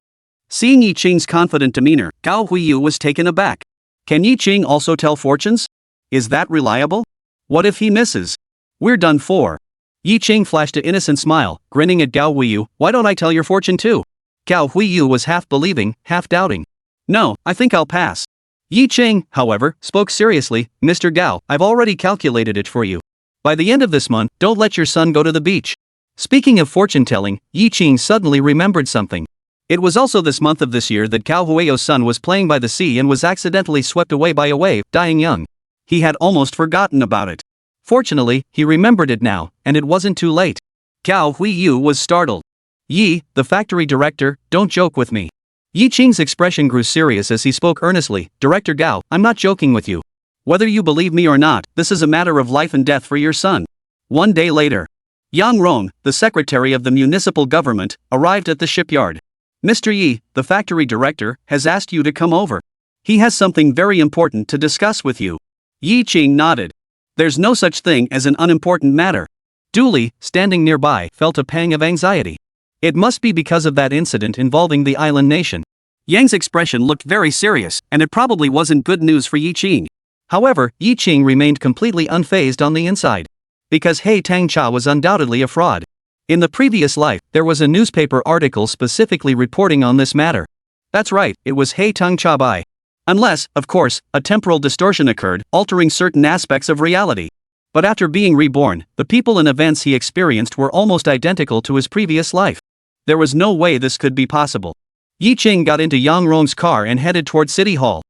Seeing Yi Qing's confident demeanor, Gao Huiyu was taken aback. Can Yi Qing also tell fortunes? Is that reliable? What if he misses? We're done for. Yi Qing flashed an innocent smile, grinning at Gao Huiyu, why don't I tell your fortune too? Gao Huiyu was half believing, half doubting. No, I think I'll pass. Yi Qing, however, spoke seriously, Mr. Gao, I've already calculated it for you. By the end of this month, don't let your son go to the beach. Speaking of fortune-telling, Yi Qing suddenly remembered something. It was also this month of this year that Gao Huiyu's son was playing by the sea and was accidentally swept away by a wave, dying young. He had almost forgotten about it. Fortunately, he remembered it now, and it wasn't too late. Gao Huiyu was startled. Yi, the factory director, don't joke with me. Yi Qing's expression grew serious as he spoke earnestly, Director Gao, I'm not joking with you. Whether you believe me or not, this is a matter of life and death for your son. One day later, Yang Rong, the secretary of the municipal government, arrived at the shipyard. Mr. Yi, the factory director, has asked you to come over. He has something very important to discuss with you. Yi Qing nodded. There's no such thing as an unimportant matter. Dooley, standing nearby, felt a pang of anxiety. It must be because of that incident involving the island nation. Yang's expression looked very serious, and it probably wasn't good news for Yi Qing. However, Yi Qing remained completely unfazed on the inside. Because Haitang Cha was undoubtedly a fraud. In the previous life, there was a newspaper article specifically reporting on this matter. That's right, it was Haitang Cha Bai. Unless, of course, a temporal distortion occurred, altering certain aspects of reality. But after being reborn, the people and events he experienced were almost identical to his previous life. There was no way this could be possible. Yi Qing got into Yang Rong's car and headed toward City Hall.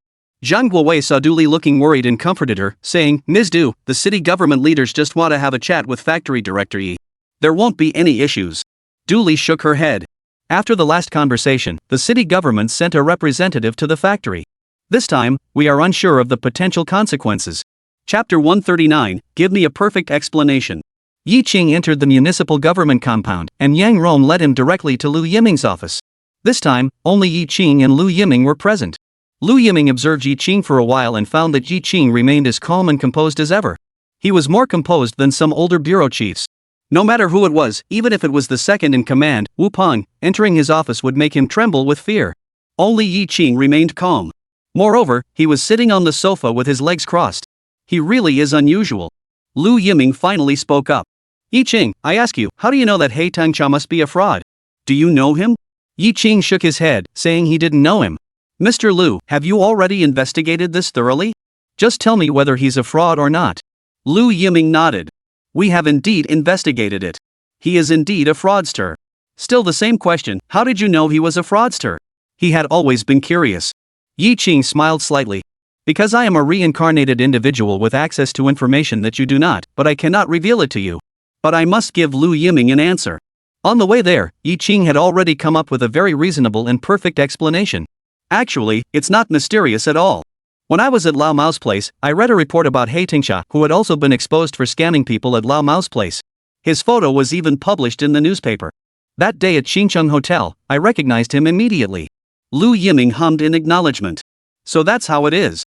Zhang Guowei saw Dooley looking worried and comforted her, saying, Ms. Du, the city government leaders just want to have a chat with factory director Yi. There won't be any issues. Dooley shook her head. After the last conversation, the city government sent a representative to the factory. This time, we are unsure of the potential consequences. Chapter 139, Give me a perfect explanation. Yi Qing entered the municipal government compound, and Yang Rong led him directly to Lu Yiming's office. This time, only Yi Qing and Lu Yiming were present. Lu Yiming observed Yi Qing for a while and found that Yi Qing remained as calm and composed as ever. He was more composed than some older bureau chiefs. No matter who it was, even if it was the second in command, Wu Peng, entering his office would make him tremble with fear. Only Yi Qing remained calm. Moreover, he was sitting on the sofa with his legs crossed. He really is unusual. Lu Yiming finally spoke up. Yi Qing, I ask you, how do you know that Haitang Cha must be a fraud? Do you know him? Yi Qing shook his head, saying he didn't know him. Mr. Lu, have you already investigated this thoroughly? Just tell me whether he's a fraud or not. Lu Yiming nodded. We have indeed investigated it. He is indeed a fraudster. Still the same question, how did you know he was a fraudster? He had always been curious. Yi Qing smiled slightly. Because I am a reincarnated individual with access to information that you do not, but I cannot reveal it to you. But I must give Lu Yiming an answer. On the way there, Yi Qing had already come up with a very reasonable and perfect explanation. Actually, it's not mysterious at all. When I was at Lao Mao's place, I read a report about Haitang Cha, who had also been exposed for scamming people at Lao Mao's place. His photo was even published in the newspaper. That day at Xincheng Hotel, I recognized him immediately. Lu Yiming hummed in acknowledgement. So that's how it is.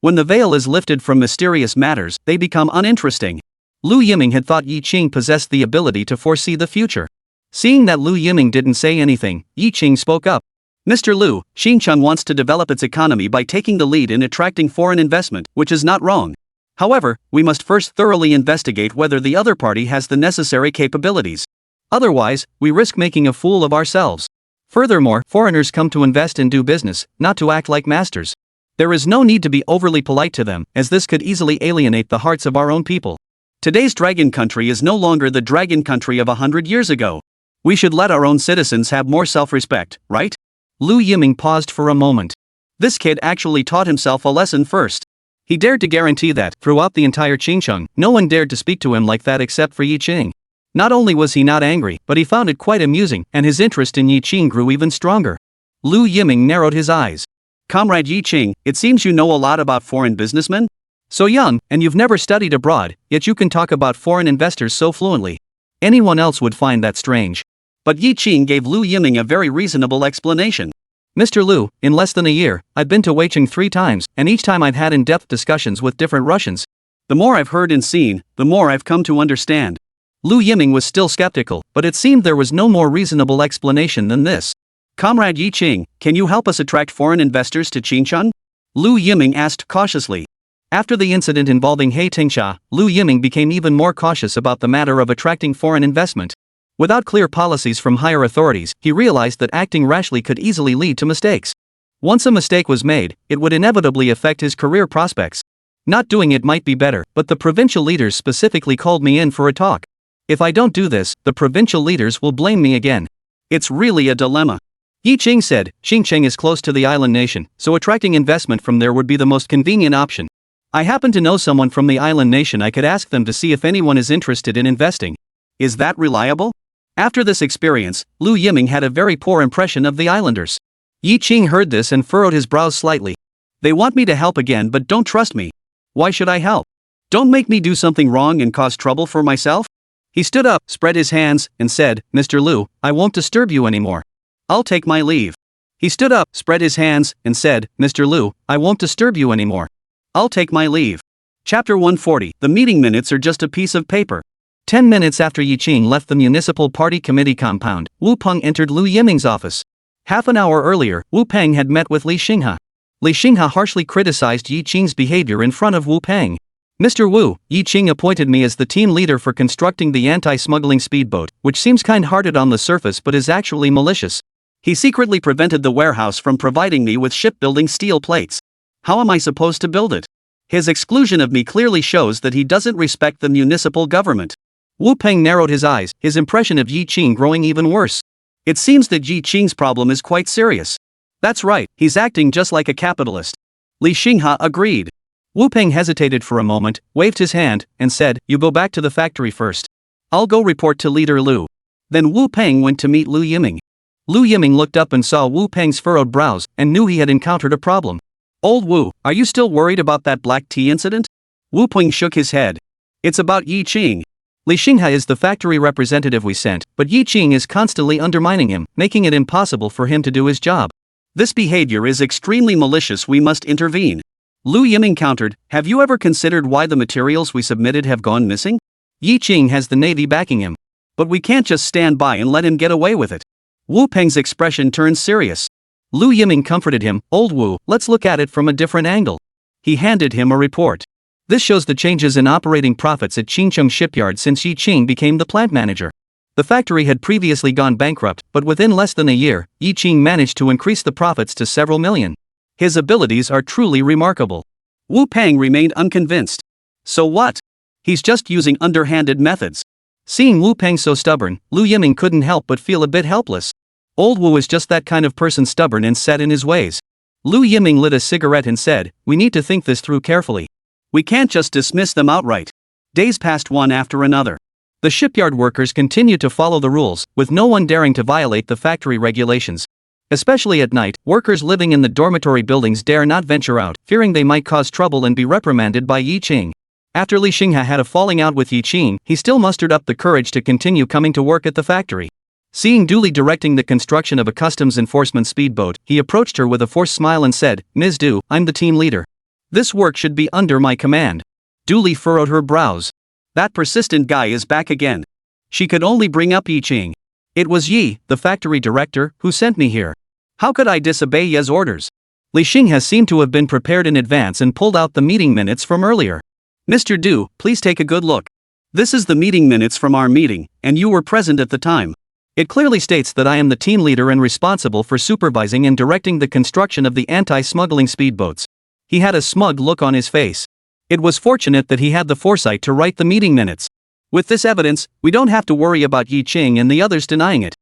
When the veil is lifted from mysterious matters, they become uninteresting. Lu Yiming had thought Yi Qing possessed the ability to foresee the future. Seeing that Lu Yiming didn't say anything, Yi Qing spoke up. Mr. Lu, Xinjiang wants to develop its economy by taking the lead in attracting foreign investment, which is not wrong. However, we must first thoroughly investigate whether the other party has the necessary capabilities. Otherwise, we risk making a fool of ourselves. Furthermore, foreigners come to invest and do business, not to act like masters. There is no need to be overly polite to them, as this could easily alienate the hearts of our own people. Today's dragon country is no longer the dragon country of 100 years ago. We should let our own citizens have more self-respect, right? Lu Yiming paused for a moment. This kid actually taught himself a lesson first. He dared to guarantee that, throughout the entire Qingcheng, no one dared to speak to him like that except for Yi Qing. Not only was he not angry, but he found it quite amusing, and his interest in Yi Qing grew even stronger. Lu Yiming narrowed his eyes. Comrade Yi Qing, it seems you know a lot about foreign businessmen? So young, and you've never studied abroad, yet you can talk about foreign investors so fluently. Anyone else would find that strange. But Yi Qing gave Lu Yiming a very reasonable explanation. Mr. Lu, in less than a year, I've been to Weiqing 3 times, and each time I've had in-depth discussions with different Russians. The more I've heard and seen, the more I've come to understand. Lu Yiming was still skeptical, but it seemed there was no more reasonable explanation than this. Comrade Yi Qing, can you help us attract foreign investors to Qingchun? Lu Yiming asked cautiously. After the incident involving He Tingsha, Lu Yiming became even more cautious about the matter of attracting foreign investment. Without clear policies from higher authorities, he realized that acting rashly could easily lead to mistakes. Once a mistake was made, it would inevitably affect his career prospects. Not doing it might be better, but the provincial leaders specifically called me in for a talk. If I don't do this, the provincial leaders will blame me again. It's really a dilemma. Yi Qing said, Xinjiang is close to the island nation, so attracting investment from there would be the most convenient option. I happen to know someone from the island nation. I could ask them to see if anyone is interested in investing. Is that reliable? After this experience, Lu Yiming had a very poor impression of the islanders. Yi Qing heard this and furrowed his brows slightly. They want me to help again but don't trust me. Why should I help? Don't make me do something wrong and cause trouble for myself? He stood up, spread his hands, and said, Mr. Lu, I won't disturb you anymore. I'll take my leave. He stood up, spread his hands, and said, Mr. Lu, I won't disturb you anymore. I'll take my leave. Chapter 140. The meeting minutes are just a piece of paper. 10 minutes after Yi Qing left the municipal party committee compound, Wu Peng entered Lu Yiming's office. Half an hour earlier, Wu Peng had met with Li Xinghe. Li Xinghe harshly criticized Yi Qing's behavior in front of Wu Peng. Mr. Wu, Yi Qing appointed me as the team leader for constructing the anti-smuggling speedboat, which seems kind-hearted on the surface but is actually malicious. He secretly prevented the warehouse from providing me with shipbuilding steel plates. How am I supposed to build it? His exclusion of me clearly shows that he doesn't respect the municipal government. Wu Peng narrowed his eyes, his impression of Yi Qing growing even worse. It seems that Yi Qing's problem is quite serious. That's right, he's acting just like a capitalist. Li Xinghe agreed. Wu Peng hesitated for a moment, waved his hand, and said, You go back to the factory first. I'll go report to Leader Lu. Then Wu Peng went to meet Lu Yiming. Lu Yiming looked up and saw Wu Peng's furrowed brows, and knew he had encountered a problem. Old Wu, are you still worried about that black tea incident? Wu Peng shook his head. It's about Yi Qing. Li Xinghe is the factory representative we sent, but Yi Qing is constantly undermining him, making it impossible for him to do his job. This behavior is extremely malicious. We must intervene. Lu Yiming countered, Have you ever considered why the materials we submitted have gone missing? Yi Qing has the Navy backing him. But we can't just stand by and let him get away with it. Wu Peng's expression turned serious. Lu Yiming comforted him, Old Wu, let's look at it from a different angle. He handed him a report. This shows the changes in operating profits at Qingcheng shipyard since Yi Qing became the plant manager. The factory had previously gone bankrupt, but within less than a year, Yi Qing managed to increase the profits to several million. His abilities are truly remarkable. Wu Peng remained unconvinced. So what? He's just using underhanded methods. Seeing Wu Peng so stubborn, Lu Yiming couldn't help but feel a bit helpless. Old Wu is just that kind of person, stubborn and set in his ways. Lu Yiming lit a cigarette and said, We need to think this through carefully. We can't just dismiss them outright. Days passed one after another. The shipyard workers continued to follow the rules, with no one daring to violate the factory regulations. Especially at night, workers living in the dormitory buildings dare not venture out, fearing they might cause trouble and be reprimanded by Yi Qing. After Li Xinghe had a falling out with Yi Qing, he still mustered up the courage to continue coming to work at the factory. Seeing Du Li directing the construction of a customs enforcement speedboat, he approached her with a forced smile and said, "Ms. Du, I'm the team leader. This work should be under my command." Du Li furrowed her brows. That persistent guy is back again. She could only bring up Yi Qing. "It was Yi, the factory director, who sent me here. How could I disobey Ye's orders?" Li Xinghe seemed to have been prepared in advance and pulled out the meeting minutes from earlier. "Mr. Du, please take a good look. This is the meeting minutes from our meeting, and you were present at the time. It clearly states that I am the team leader and responsible for supervising and directing the construction of the anti-smuggling speedboats." He had a smug look on his face. It was fortunate that he had the foresight to write the meeting minutes. With this evidence, we don't have to worry about Yi Qing and the others denying it.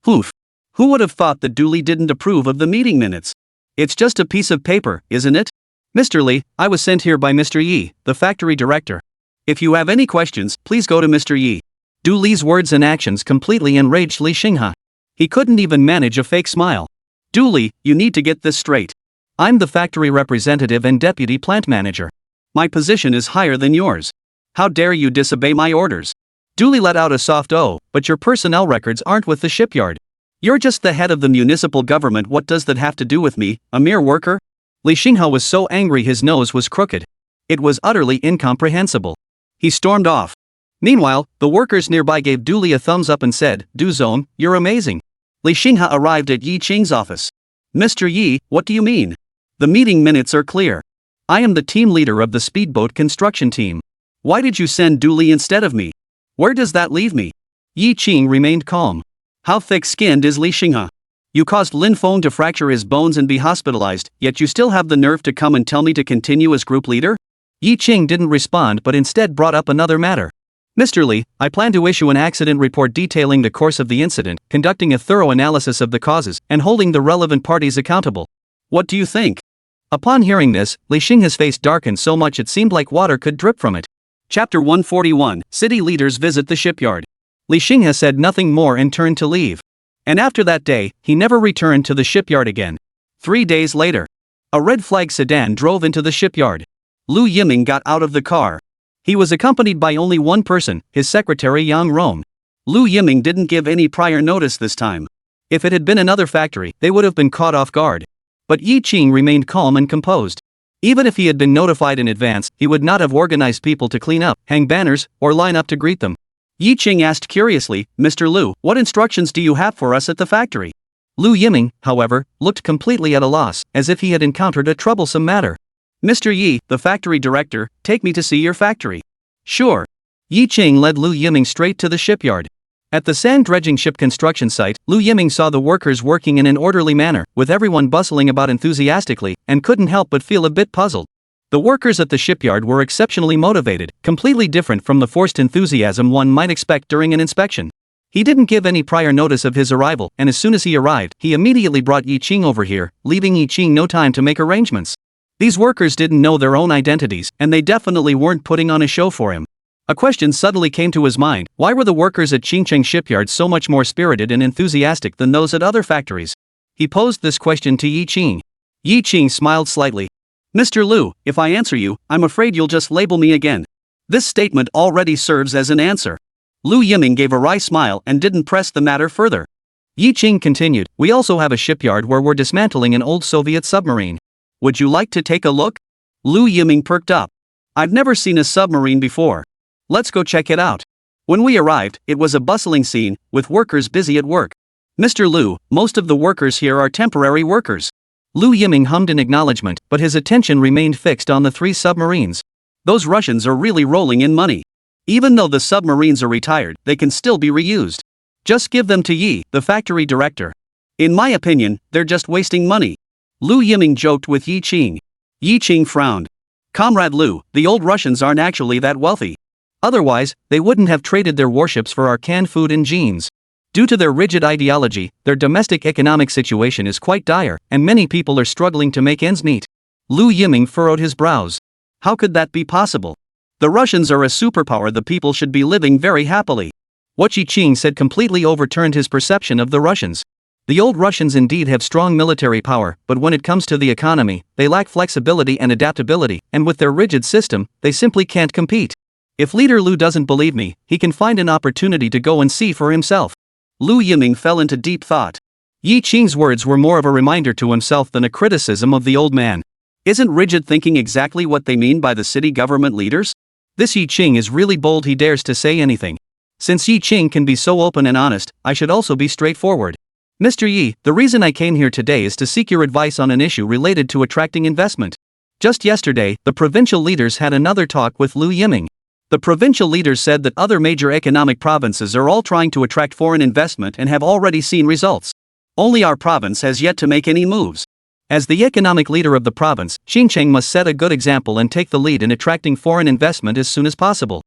Oof. Who would have thought that Du Li didn't approve of the meeting minutes? It's just a piece of paper, isn't it? "Mr. Li, I was sent here by Mr. Yi, the factory director. If you have any questions, please go to Mr. Yi." Du Li's words and actions completely enraged Li Xinghe. He couldn't even manage a fake smile. "Du Li, you need to get this straight. I'm the factory representative and deputy plant manager. My position is higher than yours. How dare you disobey my orders?" Du Li let out a soft "oh," "but your personnel records aren't with the shipyard. You're just the head of the municipal government. What does that have to do with me, a mere worker?" Li Xinghe was so angry his nose was crooked. It was utterly incomprehensible. He stormed off. Meanwhile, the workers nearby gave Du Li a thumbs up and said, "Du Zong, you're amazing." Li Xinghe arrived at Yi Qing's office. "Mr. Yi, what do you mean? The meeting minutes are clear. I am the team leader of the speedboat construction team. Why did you send Du Li instead of me? Where does that leave me?" Yi Qing remained calm. How thick-skinned is Li Xinghe? You caused Lin Feng to fracture his bones and be hospitalized, yet you still have the nerve to come and tell me to continue as group leader? Yi Qing didn't respond but instead brought up another matter. "Mr. Li, I plan to issue an accident report detailing the course of the incident, conducting a thorough analysis of the causes, and holding the relevant parties accountable. What do you think?" Upon hearing this, Li Xinghe's face darkened so much it seemed like water could drip from it. Chapter 141, City Leaders Visit the Shipyard. Li Xinghe said nothing more and turned to leave. And after that day, he never returned to the shipyard again. 3 days later, a red flag sedan drove into the shipyard. Lu Yiming got out of the car. He was accompanied by only one person, his secretary Yang Rong. Lu Yiming didn't give any prior notice this time. If it had been another factory, they would have been caught off guard. But Yi Qing remained calm and composed. Even if he had been notified in advance, he would not have organized people to clean up, hang banners, or line up to greet them. Yi Qing asked curiously, "Mr. Lu, what instructions do you have for us at the factory?" Lu Yiming, however, looked completely at a loss, as if he had encountered a troublesome matter. "Mr. Yi, the factory director, take me to see your factory." "Sure." Yi Qing led Lu Yiming straight to the shipyard. At the sand dredging ship construction site, Lu Yiming saw the workers working in an orderly manner, with everyone bustling about enthusiastically, and couldn't help but feel a bit puzzled. The workers at the shipyard were exceptionally motivated, completely different from the forced enthusiasm one might expect during an inspection. He didn't give any prior notice of his arrival, and as soon as he arrived, he immediately brought Yi Qing over here, leaving Yi Qing no time to make arrangements. These workers didn't know their own identities, and they definitely weren't putting on a show for him. A question suddenly came to his mind: why were the workers at Qingcheng shipyard so much more spirited and enthusiastic than those at other factories? He posed this question to Yi Qing. Yi Qing smiled slightly. "Mr. Lu, if I answer you, I'm afraid you'll just label me again. This statement already serves as an answer." Lu Yiming gave a wry smile and didn't press the matter further. Yi Qing continued, "We also have a shipyard where we're dismantling an old Soviet submarine. Would you like to take a look?" Lu Yiming perked up. "I've never seen a submarine before. Let's go check it out." When we arrived, it was a bustling scene, with workers busy at work. "Mr. Lu, most of the workers here are temporary workers." Lu Yiming hummed in acknowledgement, but his attention remained fixed on the 3 submarines. "Those Russians are really rolling in money. Even though the submarines are retired, they can still be reused. Just give them to Yi, the factory director. In my opinion, they're just wasting money." Lu Yiming joked with Yi Qing. Yi Qing frowned. "Comrade Lu, the old Russians aren't actually that wealthy. Otherwise, they wouldn't have traded their warships for our canned food and jeans. Due to their rigid ideology, their domestic economic situation is quite dire, and many people are struggling to make ends meet." Lu Yiming furrowed his brows. How could that be possible? The Russians are a superpower. The people should be living very happily. What Yi Qing said completely overturned his perception of the Russians. The old Russians indeed have strong military power, but when it comes to the economy, they lack flexibility and adaptability, and with their rigid system, they simply can't compete. If Leader Lu doesn't believe me, he can find an opportunity to go and see for himself. Lu Yiming fell into deep thought. Yi Qing's words were more of a reminder to himself than a criticism of the old man. Isn't rigid thinking exactly what they mean by the city government leaders? This Yi Qing is really bold, he dares to say anything. Since Yi Qing can be so open and honest, I should also be straightforward. Mr. Yi, the reason I came here today is to seek your advice on an issue related to attracting investment. Just yesterday, the provincial leaders had another talk with Lu Yiming. The provincial leaders said that other major economic provinces are all trying to attract foreign investment and have already seen results. Only our province has yet to make any moves. As the economic leader of the province, Xinjiang must set a good example and take the lead in attracting foreign investment as soon as possible.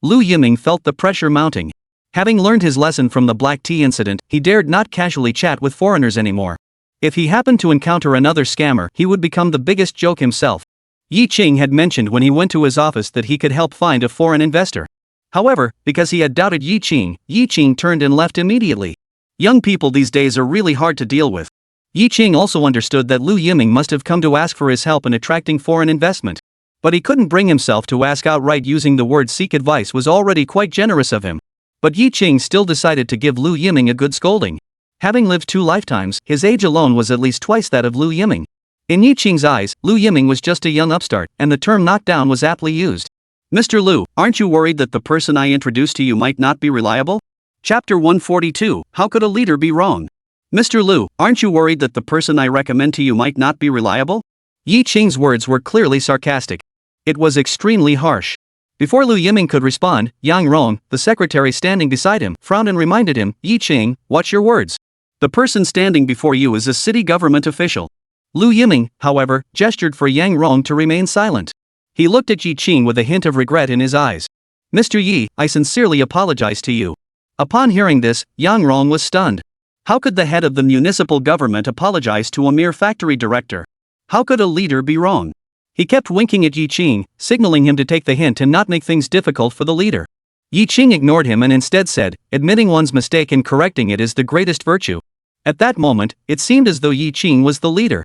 Lu Yiming felt the pressure mounting. Having learned his lesson from the black tea incident, he dared not casually chat with foreigners anymore. If he happened to encounter another scammer, he would become the biggest joke himself. Yi Qing had mentioned when he went to his office that he could help find a foreign investor. However, because he had doubted Yi Qing turned and left immediately. Young people these days are really hard to deal with. Yi Qing also understood that Lu Yiming must have come to ask for his help in attracting foreign investment. But he couldn't bring himself to ask outright. Using the word seek advice was already quite generous of him. But Yi Qing still decided to give Lu Yiming a good scolding. Having lived 2 lifetimes, his age alone was at least twice that of Lu Yiming. In Yi Qing's eyes, Lu Yiming was just a young upstart, and the term knockdown was aptly used. Mr. Lu, aren't you worried that the person I introduced to you might not be reliable? Chapter 142, How could a leader be wrong? Mr. Lu, aren't you worried that the person I recommend to you might not be reliable? Yi Qing's words were clearly sarcastic. It was extremely harsh. Before Lu Yiming could respond, Yang Rong, the secretary standing beside him, frowned and reminded him, Yi Qing, watch your words. The person standing before you is a city government official. Lu Yiming, however, gestured for Yang Rong to remain silent. He looked at Yi Qing with a hint of regret in his eyes. Mr. Yi, I sincerely apologize to you. Upon hearing this, Yang Rong was stunned. How could the head of the municipal government apologize to a mere factory director? How could a leader be wrong? He kept winking at Yi Qing, signaling him to take the hint and not make things difficult for the leader. Yi Qing ignored him and instead said, admitting one's mistake and correcting it is the greatest virtue. At that moment, it seemed as though Yi Qing was the leader.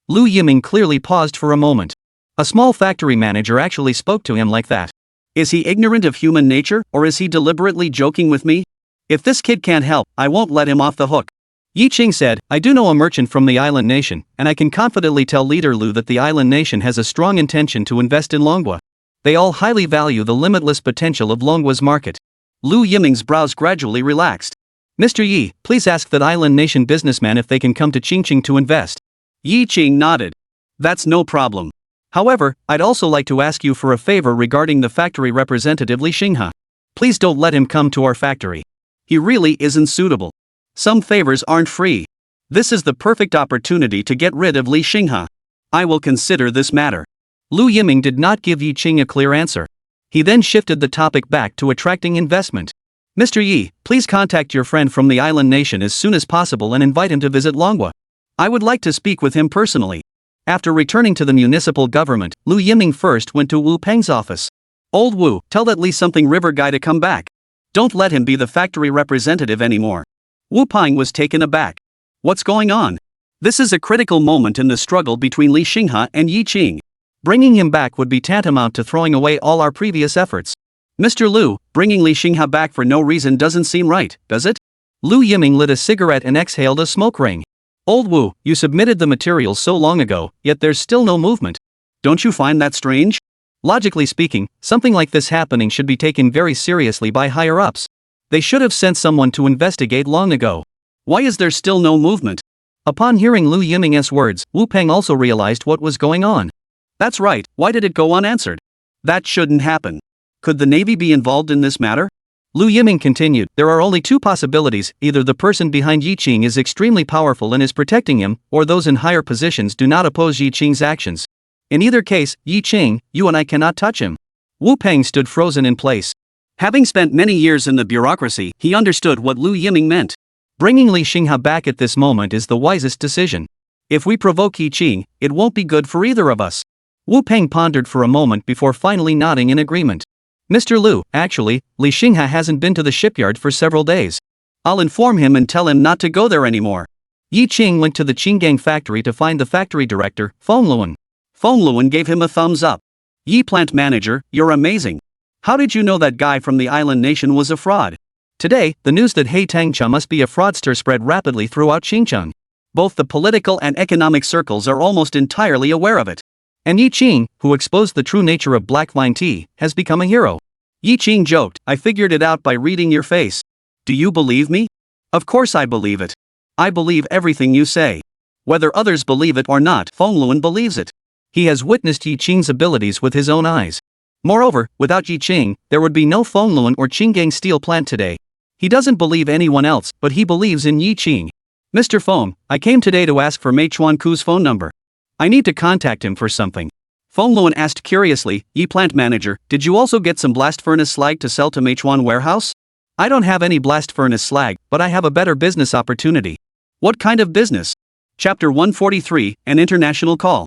Lu Yiming clearly paused for a moment. A small factory manager actually spoke to him like that. Is he ignorant of human nature, or is he deliberately joking with me? If this kid can't help, I won't let him off the hook. Yi Qing said, I do know a merchant from the island nation, and I can confidently tell Leader Lu that the island nation has a strong intention to invest in Longwa. They all highly value the limitless potential of Longwa's market. Lu Yiming's brows gradually relaxed. Mr. Yi, please ask that island nation businessman if they can come to Qingqing to invest. Yi Qing nodded. That's no problem. However, I'd also like to ask you for a favor regarding the factory representative Li Xinghe. Please don't let him come to our factory. He really isn't suitable. Some favors aren't free. This is the perfect opportunity to get rid of Li Xinghe. I will consider this matter. Lu Yiming did not give Yi Qing a clear answer. He then shifted the topic back to attracting investment. Mr. Yi, please contact your friend from the island nation as soon as possible and invite him to visit Longwa. I would like to speak with him personally. After returning to the municipal government, Lu Yiming first went to Wu Peng's office. Old Wu, tell that Li something river guy to come back. Don't let him be the factory representative anymore. Wu Peng was taken aback. What's going on? This is a critical moment in the struggle between Li Xinghe and Yi Qing. Bringing him back would be tantamount to throwing away all our previous efforts. Mr. Lu, bringing Li Xinghe back for no reason doesn't seem right, does it? Lu Yiming lit a cigarette and exhaled a smoke ring. Old Wu, you submitted the materials so long ago, yet there's still no movement. Don't you find that strange? Logically speaking, something like this happening should be taken very seriously by higher-ups. They should have sent someone to investigate long ago. Why is there still no movement? Upon hearing Lu Yiming's words, Wu Peng also realized what was going on. That's right, why did it go unanswered? That shouldn't happen. Could the Navy be involved in this matter? Lu Yiming continued, there are only 2 possibilities, either the person behind Yi Qing is extremely powerful and is protecting him, or those in higher positions do not oppose Yi Qing's actions. In either case, Yi Qing, you and I cannot touch him. Wu Peng stood frozen in place. Having spent many years in the bureaucracy, he understood what Lu Yiming meant. Bringing Li Xinghe back at this moment is the wisest decision. If we provoke Yi Qing, it won't be good for either of us. Wu Peng pondered for a moment before finally nodding in agreement. Mr. Lu, actually, Li Xinghe hasn't been to the shipyard for several days. I'll inform him and tell him not to go there anymore. Yi Qing went to the Qinggang factory to find the factory director, Feng Luan. Feng Luan gave him a thumbs up. Yi plant manager, you're amazing. How did you know that guy from the island nation was a fraud? Today, the news that He Tangcha must be a fraudster spread rapidly throughout Xinjiang. Both the political and economic circles are almost entirely aware of it. And Yi Qing, who exposed the true nature of black vine tea, has become a hero. Yi Qing joked, "I figured it out by reading your face. Do you believe me?" "Of course I believe it. I believe everything you say." Whether others believe it or not, Feng Luan believes it. He has witnessed Yi Qing's abilities with his own eyes. Moreover, without Yi Qing, there would be no Feng Luan or Qinggang steel plant today. He doesn't believe anyone else, but he believes in Yi Qing. "Mr. Feng, I came today to ask for Mei Chuanku's phone number. I need to contact him for something." Feng Luan asked curiously, "Yi plant manager, did you also get some blast furnace slag to sell to Mei Chuan warehouse?" "I don't have any blast furnace slag, but I have a better business opportunity." "What kind of business?" Chapter 143, An International Call.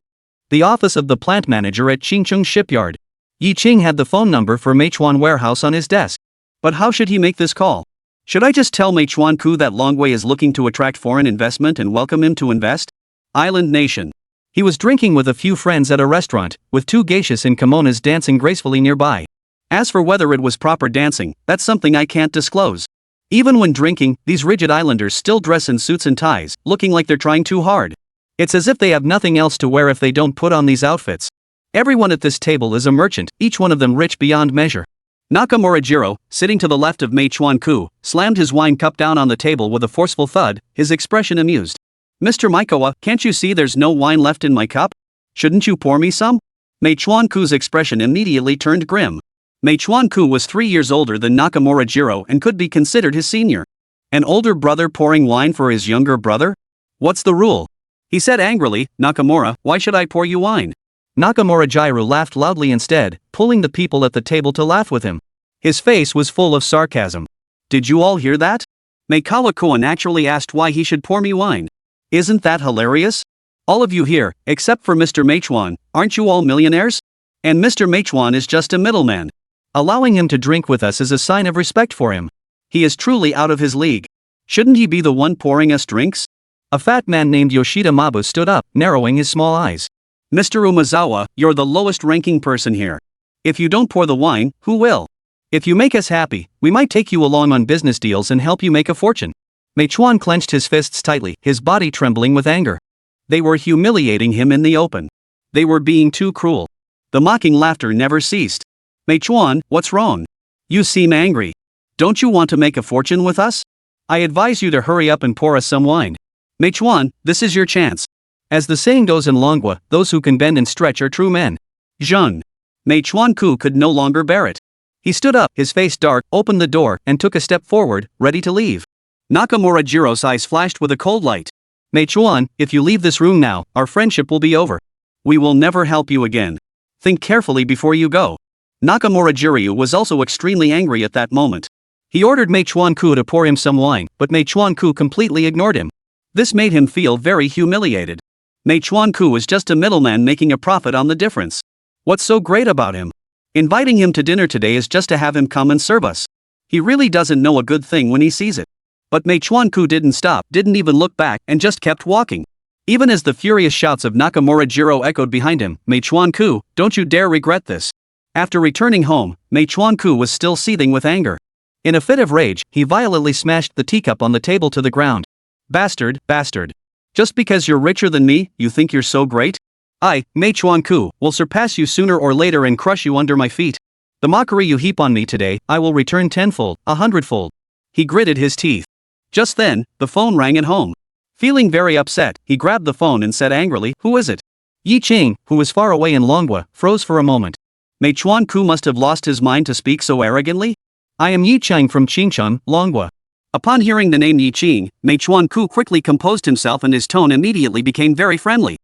The office of the plant manager at Qingcheng Shipyard. Yi Qing had the phone number for Mei Chuan warehouse on his desk. But how should he make this call? Should I just tell Mei Chuanku that Longwei is looking to attract foreign investment and welcome him to invest? Island Nation. He was drinking with a few friends at a restaurant, with two geishas in kimonos dancing gracefully nearby. As for whether it was proper dancing, that's something I can't disclose. Even when drinking, these rigid islanders still dress in suits and ties, looking like they're trying too hard. It's as if they have nothing else to wear if they don't put on these outfits. Everyone at this table is a merchant, each one of them rich beyond measure. Nakamura Jiro, sitting to the left of Mei Chuanku, slammed his wine cup down on the table with a forceful thud, his expression amused. "Mr. Maikawa, can't you see there's no wine left in my cup? Shouldn't you pour me some?" Mei Chuanku's expression immediately turned grim. Mei Chuanku was 3 years older than Nakamura Jiro and could be considered his senior. An older brother pouring wine for his younger brother? What's the rule? He said angrily, "Nakamura, why should I pour you wine?" Nakamura Jiro laughed loudly instead, pulling the people at the table to laugh with him. His face was full of sarcasm. "Did you all hear that? Mei Kawakuan actually asked why he should pour me wine. Isn't that hilarious? All of you here, except for Mr. Meichuan, aren't you all millionaires? And Mr. Meichuan is just a middleman. Allowing him to drink with us is a sign of respect for him. He is truly out of his league. Shouldn't he be the one pouring us drinks?" A fat man named Yoshida Mabu stood up, narrowing his small eyes. "Mr. Umazawa, you're the lowest ranking person here. If you don't pour the wine, who will? If you make us happy, we might take you along on business deals and help you make a fortune." Mei Chuan clenched his fists tightly, his body trembling with anger. They were humiliating him in the open. They were being too cruel. The mocking laughter never ceased. "Mei Chuan, what's wrong? You seem angry. Don't you want to make a fortune with us? I advise you to hurry up and pour us some wine. Mei Chuan, this is your chance. As the saying goes in Longwa, those who can bend and stretch are true men." Zheng. Mei Chuanku could no longer bear it. He stood up, his face dark, opened the door, and took a step forward, ready to leave. Nakamura Jiro's eyes flashed with a cold light. "Mei Chuan, if you leave this room now, our friendship will be over. We will never help you again. Think carefully before you go." Nakamura Jiryu was also extremely angry at that moment. He ordered Mei Chuanku to pour him some wine, but Mei Chuanku completely ignored him. This made him feel very humiliated. Mei Chuanku was just a middleman making a profit on the difference. What's so great about him? Inviting him to dinner today is just to have him come and serve us. He really doesn't know a good thing when he sees it. But Mei Chuanku didn't stop, didn't even look back, and just kept walking. Even as the furious shouts of Nakamura Jiro echoed behind him, "Mei Chuanku, don't you dare regret this." After returning home, Mei Chuanku was still seething with anger. In a fit of rage, he violently smashed the teacup on the table to the ground. "Bastard, bastard. Just because you're richer than me, you think you're so great? I, Mei Chuanku, will surpass you sooner or later and crush you under my feet. The mockery you heap on me today, I will return tenfold, 100-fold. He gritted his teeth. Just then, the phone rang at home. Feeling very upset, he grabbed the phone and said angrily, "Who is it?" Yi Qing, who was far away in Longwa, froze for a moment. Mei Chuanku must have lost his mind to speak so arrogantly. "I am Yi Qing from Qingcheng, Longwa." Upon hearing the name Yi Qing, Mei Chuanku quickly composed himself and his tone immediately became very friendly.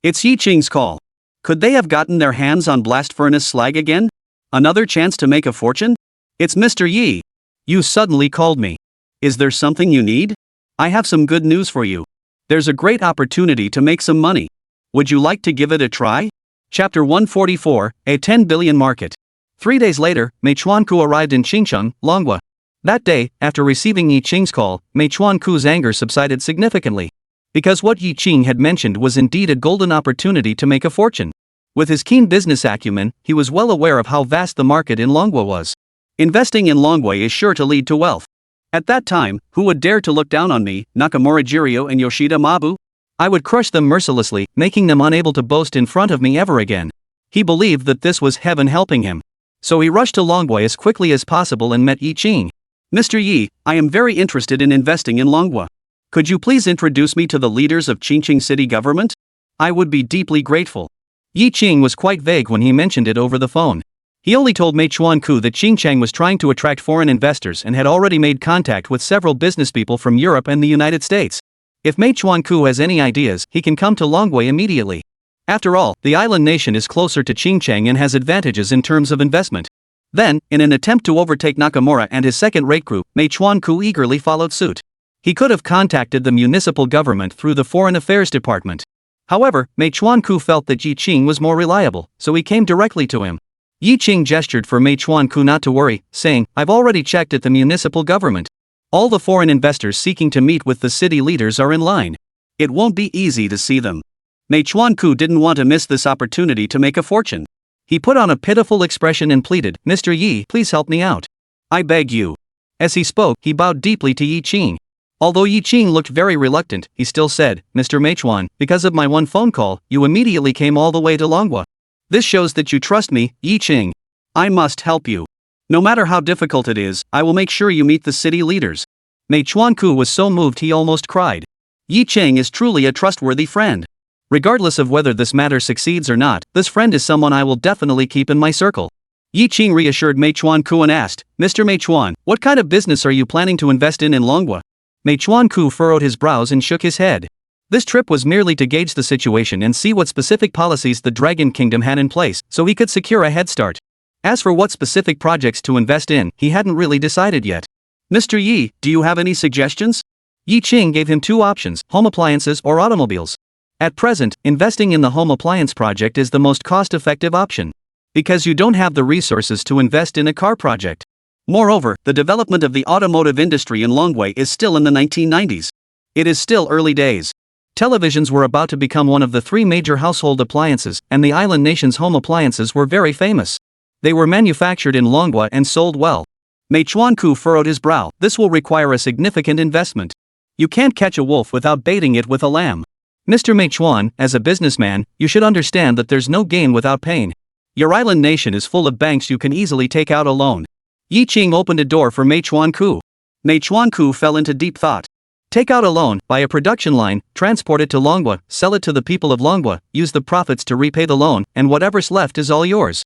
"It's Yi Qing's call. Could they have gotten their hands on blast furnace slag again? Another chance to make a fortune? It's Mr. Yi. You suddenly called me. Is there something you need? I have some good news for you. There's a great opportunity to make some money. Would you like to give it a try?" Chapter 144, A 10 Billion Market. 3 days later, Mei Chuanku arrived in Qingcheng, Longwa. That day, after receiving Yi Qing's call, Mei Chuanku's anger subsided significantly. Because what Yi Qing had mentioned was indeed a golden opportunity to make a fortune. With his keen business acumen, he was well aware of how vast the market in Longwa was. Investing in Longwa is sure to lead to wealth. At that time, who would dare to look down on me, Nakamura Jiraiya and Yoshida Mabu? I would crush them mercilessly, making them unable to boast in front of me ever again. He believed that this was heaven helping him. So he rushed to Longwa as quickly as possible and met Yi Qing. Mr. Yi, I am very interested in investing in Longwa. Could you please introduce me to the leaders of Qingqing city government? I would be deeply grateful. Yi Qing was quite vague when he mentioned it over the phone. He only told Mei Chuan-ku that Qingchang was trying to attract foreign investors and had already made contact with several businesspeople from Europe and the United States. If Mei Chuan-ku has any ideas, he can come to Longwei immediately. After all, the island nation is closer to Qingchang and has advantages in terms of investment. Then, in an attempt to overtake Nakamura and his second-rate group, Mei Chuan-ku eagerly followed suit. He could have contacted the municipal government through the Foreign Affairs Department. However, Mei Chuan-ku felt that Yi Qing was more reliable, so he came directly to him. Yi Qing gestured for Mei Chuan-ku not to worry, saying, "I've already checked at the municipal government. All the foreign investors seeking to meet with the city leaders are in line. It won't be easy to see them." Mei Chuan-ku didn't want to miss this opportunity to make a fortune. He put on a pitiful expression and pleaded, "Mr. Yi, please help me out. I beg you." As he spoke, he bowed deeply to Yi Qing. Although Yi Qing looked very reluctant, he still said, "Mr. Meichuan, because of my one phone call, you immediately came all the way to Longwa. This shows that you trust me, Yi Qing. I must help you. No matter how difficult it is, I will make sure you meet the city leaders." Mei Chuan-ku was so moved he almost cried. Yi Qing is truly a trustworthy friend. Regardless of whether this matter succeeds or not, this friend is someone I will definitely keep in my circle. Yi Qing reassured Mei Chuan-ku and asked, "Mr. Meichuan, what kind of business are you planning to invest in Longwa?" Mei Chuan-ku furrowed his brows and shook his head. This trip was merely to gauge the situation and see what specific policies the Dragon Kingdom had in place, so he could secure a head start. As for what specific projects to invest in, he hadn't really decided yet. "Mr. Yi, do you have any suggestions?" Yi Qing gave him two options, home appliances or automobiles. At present, investing in the home appliance project is the most cost-effective option. Because you don't have the resources to invest in a car project. Moreover, the development of the automotive industry in Longwei is still in the 1990s. It is still early days. Televisions were about to become one of the three major household appliances, and the island nation's home appliances were very famous. They were manufactured in Longwa and sold well. Mei Chuan-ku furrowed his brow. This will require a significant investment. You can't catch a wolf without baiting it with a lamb. Mr. Meichuan, as a businessman, you should understand that there's no gain without pain. Your island nation is full of banks you can easily take out a loan. Yi Qing opened a door for Mei Chuan-ku. Mei Chuan-ku fell into deep thought. Take out a loan, buy a production line, transport it to Longwa, sell it to the people of Longwa, use the profits to repay the loan, and whatever's left is all yours.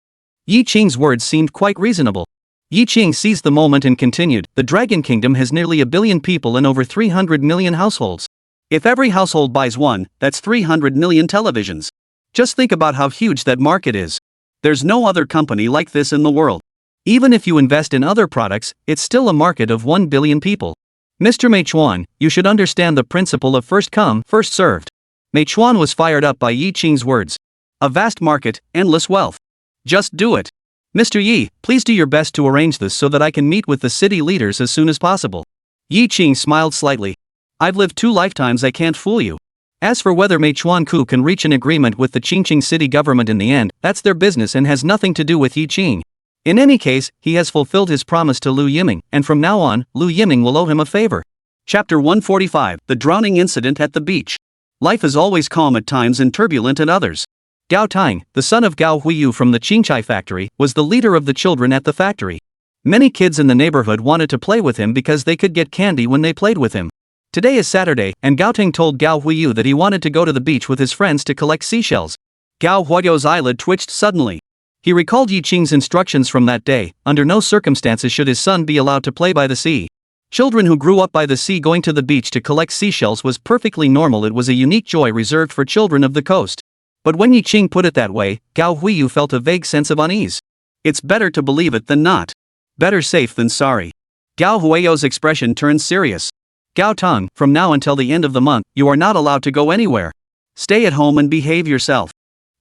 Yi Qing's words seemed quite reasonable. Yi Qing seized the moment and continued, "The Dragon Kingdom has nearly 1 billion people and over 300 million households. If every household buys one, that's 300 million televisions. Just think about how huge that market is. There's no other company like this in the world. Even if you invest in other products, it's still a market of 1 billion people. Mr. Meichuan, you should understand the principle of first come, first served." Meichuan was fired up by Yi Qing's words. A vast market, endless wealth. Just do it. "Mr. Yi, please do your best to arrange this so that I can meet with the city leaders as soon as possible." Yi Qing smiled slightly. "I've lived 2 lifetimes, I can't fool you." As for whether Mei Chuan-ku can reach an agreement with the Qingqing city government in the end, that's their business and has nothing to do with Yi Qing. In any case, he has fulfilled his promise to Lu Yiming, and from now on, Lu Yiming will owe him a favor. Chapter 145, The Drowning Incident at the Beach. Life is always calm at times and turbulent at others. Gao Tang, the son of Gao Huiyu from the Qingchai factory, was the leader of the children at the factory. Many kids in the neighborhood wanted to play with him because they could get candy when they played with him. Today is Saturday, and Gao Tang told Gao Huiyu that he wanted to go to the beach with his friends to collect seashells. Gao Huiyu's eyelid twitched suddenly. He recalled Yi Qing's instructions from that day. Under no circumstances should his son be allowed to play by the sea. Children who grew up by the sea going to the beach to collect seashells was perfectly normal. It was a unique joy reserved for children of the coast. But when Yi Qing put it that way, Gao Huiyu felt a vague sense of unease. It's better to believe it than not. Better safe than sorry. Gao Huiyu's expression turned serious. Gao Tang, from now until the end of the month, you are not allowed to go anywhere. Stay at home and behave yourself.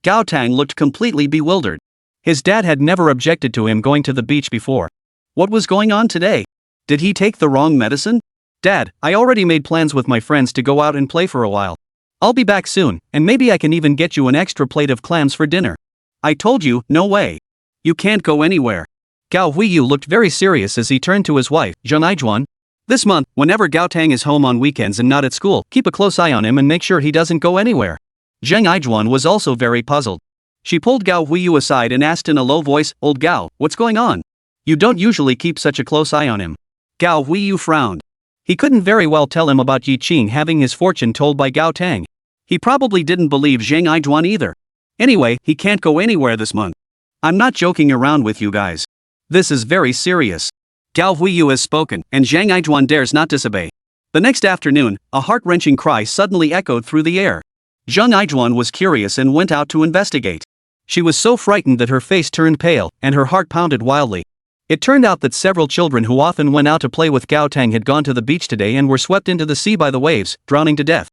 Gao Tang looked completely bewildered. His dad had never objected to him going to the beach before. What was going on today? Did he take the wrong medicine? "Dad, I already made plans with my friends to go out and play for a while. I'll be back soon, and maybe I can even get you an extra plate of clams for dinner." "I told you, no way. You can't go anywhere." Gao Huiyu looked very serious as he turned to his wife, Zheng Aijuan. This month, whenever Gao Tang is home on weekends and not at school, keep a close eye on him and make sure he doesn't go anywhere. Zheng Ijuan was also very puzzled. She pulled Gao Huiyu aside and asked in a low voice, "Old Gao, what's going on? You don't usually keep such a close eye on him." Gao Huiyu frowned. He couldn't very well tell him about Yi Qing having his fortune told by Gao Tang. He probably didn't believe Zheng Ijuan either. Anyway, he can't go anywhere this month. I'm not joking around with you guys. This is very serious. Gao Huiyu has spoken, and Zheng Ijuan dares not disobey. The next afternoon, a heart-wrenching cry suddenly echoed through the air. Zheng Ijuan was curious and went out to investigate. She was so frightened that her face turned pale, and her heart pounded wildly. It turned out that several children who often went out to play with Gao Tang had gone to the beach today and were swept into the sea by the waves, drowning to death.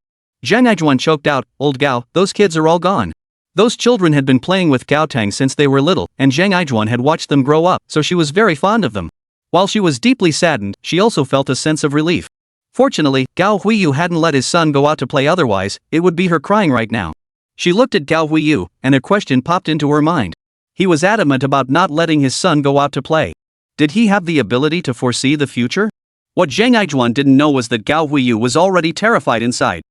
Zheng Ijuan choked out, "Old Gao, those kids are all gone." Those children had been playing with Gao Tang since they were little, and Zheng Ijuan had watched them grow up, so she was very fond of them. While she was deeply saddened, she also felt a sense of relief. Fortunately, Gao Huiyu hadn't let his son go out to play, otherwise, it would be her crying right now. She looked at Gao Huiyu, and a question popped into her mind. He was adamant about not letting his son go out to play. Did he have the ability to foresee the future? What Zheng Ijuan didn't know was that Gao Huiyu was already terrified inside.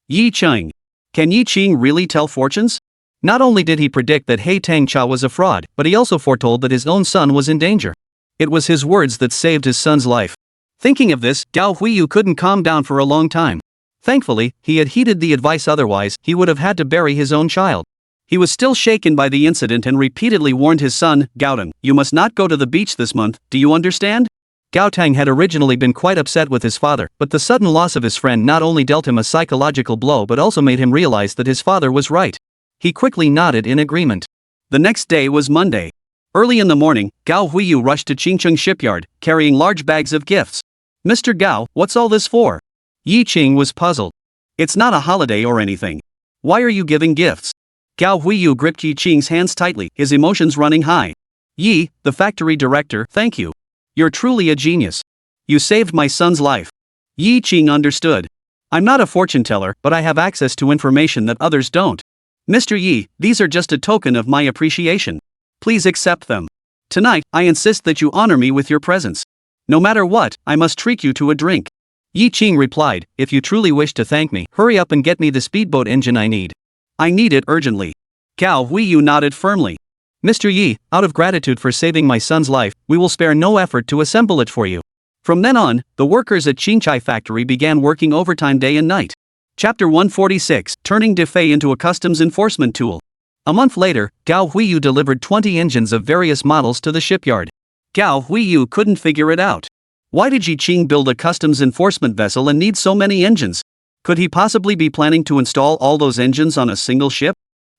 Yi Qing. Can Yi Qing really tell fortunes? Not only did he predict that He Tangcha was a fraud, but he also foretold that his own son was in danger. It was his words that saved his son's life. Thinking of this, Gao Huiyu couldn't calm down for a long time. Thankfully, he had heeded the advice, otherwise, he would have had to bury his own child. He was still shaken by the incident and repeatedly warned his son, "Gaotang, you must not go to the beach this month, do you understand?" Gao Tang had originally been quite upset with his father, but the sudden loss of his friend not only dealt him a psychological blow but also made him realize that his father was right. He quickly nodded in agreement. The next day was Monday. Early in the morning, Gao Huiyu rushed to Qingcheng shipyard, carrying large bags of gifts. "Mr. Gao, what's all this for?" Yi Qing was puzzled. "It's not a holiday or anything. Why are you giving gifts?" Gao Huiyu gripped Yi Qing's hands tightly, his emotions running high. "Yi, the factory director, thank you. You're truly a genius. You saved my son's life." Yi Qing understood. "I'm not a fortune teller, but I have access to information that others don't. Mr. Yi, these are just a token of my appreciation. Please accept them. Tonight, I insist that you honor me with your presence. No matter what, I must treat you to a drink." Yi Qing replied, "If you truly wish to thank me, hurry up and get me the speedboat engine I need. I need it urgently." Gao Huiyu nodded firmly. "Mr. Yi, out of gratitude for saving my son's life, we will spare no effort to assemble it for you." From then on, the workers at Qingchai factory began working overtime day and night. Chapter 146, Turning Defei into a Customs Enforcement Tool. A month later, Gao Huiyu delivered 20 engines of various models to the shipyard. Gao Huiyu couldn't figure it out. Why did Yi Qing build a customs enforcement vessel and need so many engines? Could he possibly be planning to install all those engines on a single ship?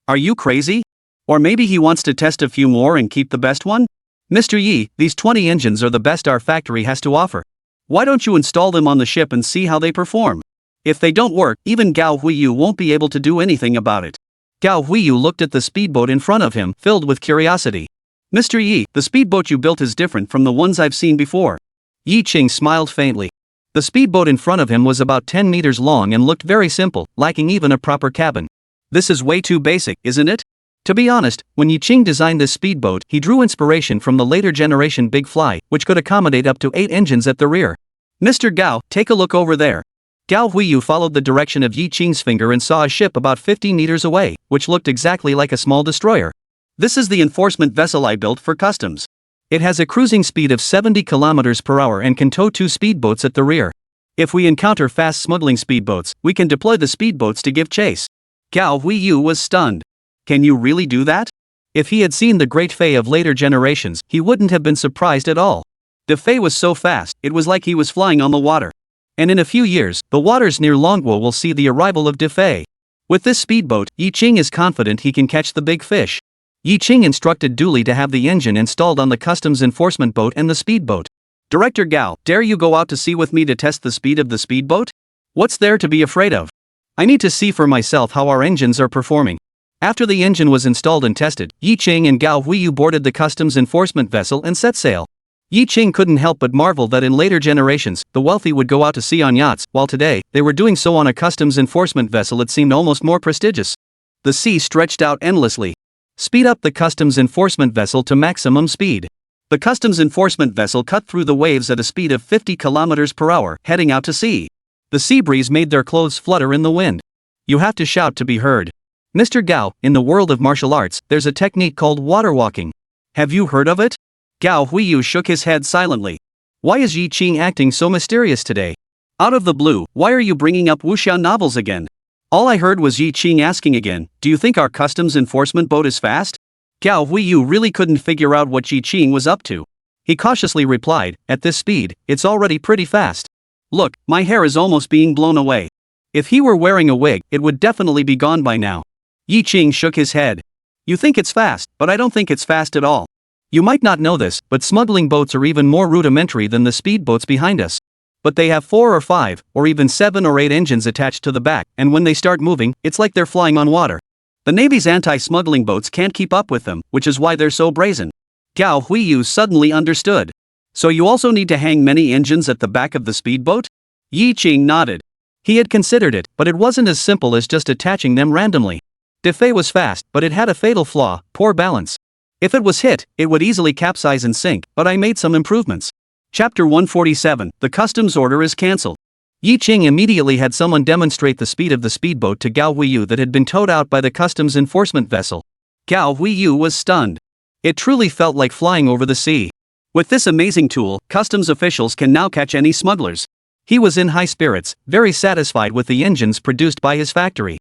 Are you crazy? Or maybe he wants to test a few more and keep the best one? "Mr. Yi, these 20 engines are the best our factory has to offer. Why don't you install them on the ship and see how they perform? If they don't work, even Gao Huiyu won't be able to do anything about it." Gao Huiyu looked at the speedboat in front of him, filled with curiosity. "Mr. Yi, the speedboat you built is different from the ones I've seen before." Yi Qing smiled faintly. The speedboat in front of him was about 10 meters long and looked very simple, lacking even a proper cabin. "This is way too basic, isn't it?" To be honest, when Yi Qing designed this speedboat, he drew inspiration from the later generation Big Fly, which could accommodate up to 8 engines at the rear. "Mr. Gao, take a look over there." Gao Huiyu followed the direction of Yi Qing's finger and saw a ship about 50 meters away, which looked exactly like a small destroyer. "This is the enforcement vessel I built for customs. It has a cruising speed of 70 kilometers per hour and can tow 2 speedboats at the rear. If we encounter fast smuggling speedboats, we can deploy the speedboats to give chase." Gao Huiyu was stunned. Can you really do that? If he had seen the great Fei of later generations, he wouldn't have been surprised at all. The Fei was so fast, it was like he was flying on the water. And in a few years, the waters near Longguo will see the arrival of Defei. With this speedboat, Yi Qing is confident he can catch the big fish. Yi Qing instructed duly to have the engine installed on the customs enforcement boat and the speedboat. "Director Gao, dare you go out to sea with me to test the speed of the speedboat? What's there to be afraid of? I need to see for myself how our engines are performing." After the engine was installed and tested, Yi Qing and Gao Huiyu boarded the customs enforcement vessel and set sail. Yi Qing couldn't help but marvel that in later generations, the wealthy would go out to sea on yachts, while today, they were doing so on a customs enforcement vessel that seemed almost more prestigious. The sea stretched out endlessly. "Speed up the customs enforcement vessel to maximum speed." The customs enforcement vessel cut through the waves at a speed of 50 kilometers per hour, heading out to sea. The sea breeze made their clothes flutter in the wind. You have to shout to be heard. Mr. Gao, in the world of martial arts, there's a technique called water walking. Have you heard of it? Gao Huiyu shook his head silently. Why is Yi Qing acting so mysterious today? Out of the blue, why are you bringing up wuxia novels again? All I heard was Yi Qing asking again, do you think our customs enforcement boat is fast? Gao Huiyu really couldn't figure out what Yi Qing was up to. He cautiously replied, at this speed, it's already pretty fast. Look, my hair is almost being blown away. If he were wearing a wig, it would definitely be gone by now. Yi Qing shook his head. You think it's fast, but I don't think it's fast at all. You might not know this, but smuggling boats are even more rudimentary than the speedboats behind us. But they have 4 or 5, or even 7 or 8 engines attached to the back, and when they start moving, it's like they're flying on water. The Navy's anti-smuggling boats can't keep up with them, which is why they're so brazen. Gao Huiyu suddenly understood. So you also need to hang many engines at the back of the speedboat? Yi Qing nodded. He had considered it, but it wasn't as simple as just attaching them randomly. Defei was fast, but it had a fatal flaw, poor balance. If it was hit, it would easily capsize and sink, but I made some improvements. Chapter 147, The Customs Order is Cancelled. Yi Qing immediately had someone demonstrate the speed of the speedboat to Gao Huiyu that had been towed out by the customs enforcement vessel. Gao Huiyu was stunned. It truly felt like flying over the sea. With this amazing tool, customs officials can now catch any smugglers. He was in high spirits, very satisfied with the engines produced by his factory.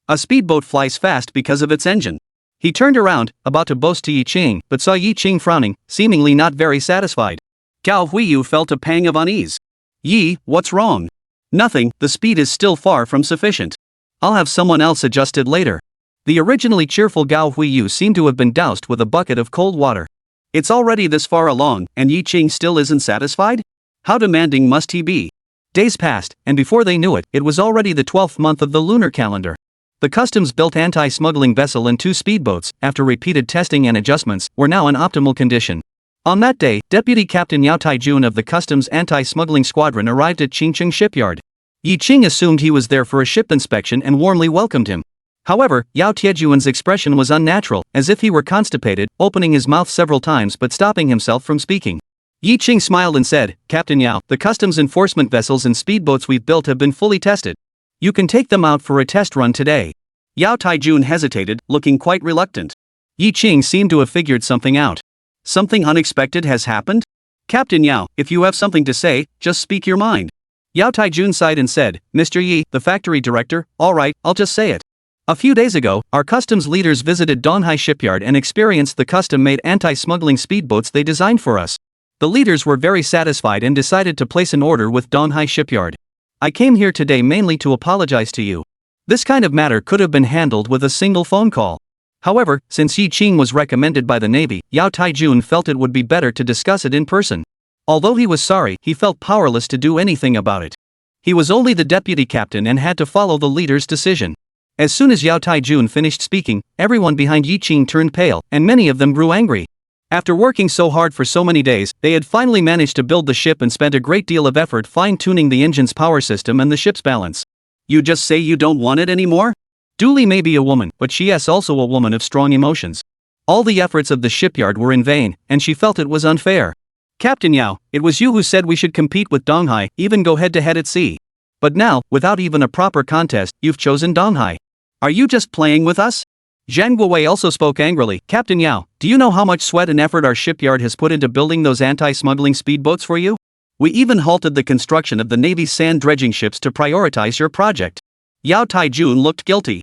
A speedboat flies fast because of its engine. He turned around, about to boast to Yi Qing, but saw Yi Qing frowning, seemingly not very satisfied. Gao Huiyu felt a pang of unease. Yi, what's wrong? Nothing, the speed is still far from sufficient. I'll have someone else adjust it later. The originally cheerful Gao Huiyu seemed to have been doused with a bucket of cold water. It's already this far along, and Yi Qing still isn't satisfied? How demanding must he be? Days passed, and before they knew it, it was already the 12th month of the lunar calendar. The customs-built anti-smuggling vessel and 2 speedboats, after repeated testing and adjustments, were now in optimal condition. On that day, Deputy Captain Yao Taijun of the Customs Anti-Smuggling Squadron arrived at Qingcheng Shipyard. Yi Qing assumed he was there for a ship inspection and warmly welcomed him. However, Yao Tiejuan's expression was unnatural, as if he were constipated, opening his mouth several times but stopping himself from speaking. Yi Qing smiled and said, Captain Yao, the customs enforcement vessels and speedboats we've built have been fully tested. You can take them out for a test run today. Yao Taijun hesitated, looking quite reluctant. Yi Qing seemed to have figured something out. Something unexpected has happened? Captain Yao, if you have something to say, just speak your mind. Yao Taijun sighed and said, Mr. Yi, the factory director, all right, I'll just say it. A few days ago, our customs leaders visited Donghai Shipyard and experienced the custom-made anti-smuggling speedboats they designed for us. The leaders were very satisfied and decided to place an order with Donghai Shipyard. I came here today mainly to apologize to you. This kind of matter could have been handled with a single phone call. However, since Yi Qing was recommended by the Navy, Yao Taijun felt it would be better to discuss it in person. Although he was sorry, he felt powerless to do anything about it. He was only the deputy captain and had to follow the leader's decision. As soon as Yao Taijun finished speaking, everyone behind Yi Qing turned pale, and many of them grew angry. After working so hard for so many days, they had finally managed to build the ship and spent a great deal of effort fine-tuning the engine's power system and the ship's balance. You just say you don't want it anymore? Dooley may be a woman, but she is also a woman of strong emotions. All the efforts of the shipyard were in vain, and she felt it was unfair. Captain Yao, it was you who said we should compete with Donghai, even go head-to-head at sea. But now, without even a proper contest, you've chosen Donghai. Are you just playing with us? Zhang Guowei also spoke angrily. Captain Yao, do you know how much sweat and effort our shipyard has put into building those anti-smuggling speedboats for you? We even halted the construction of the Navy's sand dredging ships to prioritize your project. Yao Taijun looked guilty.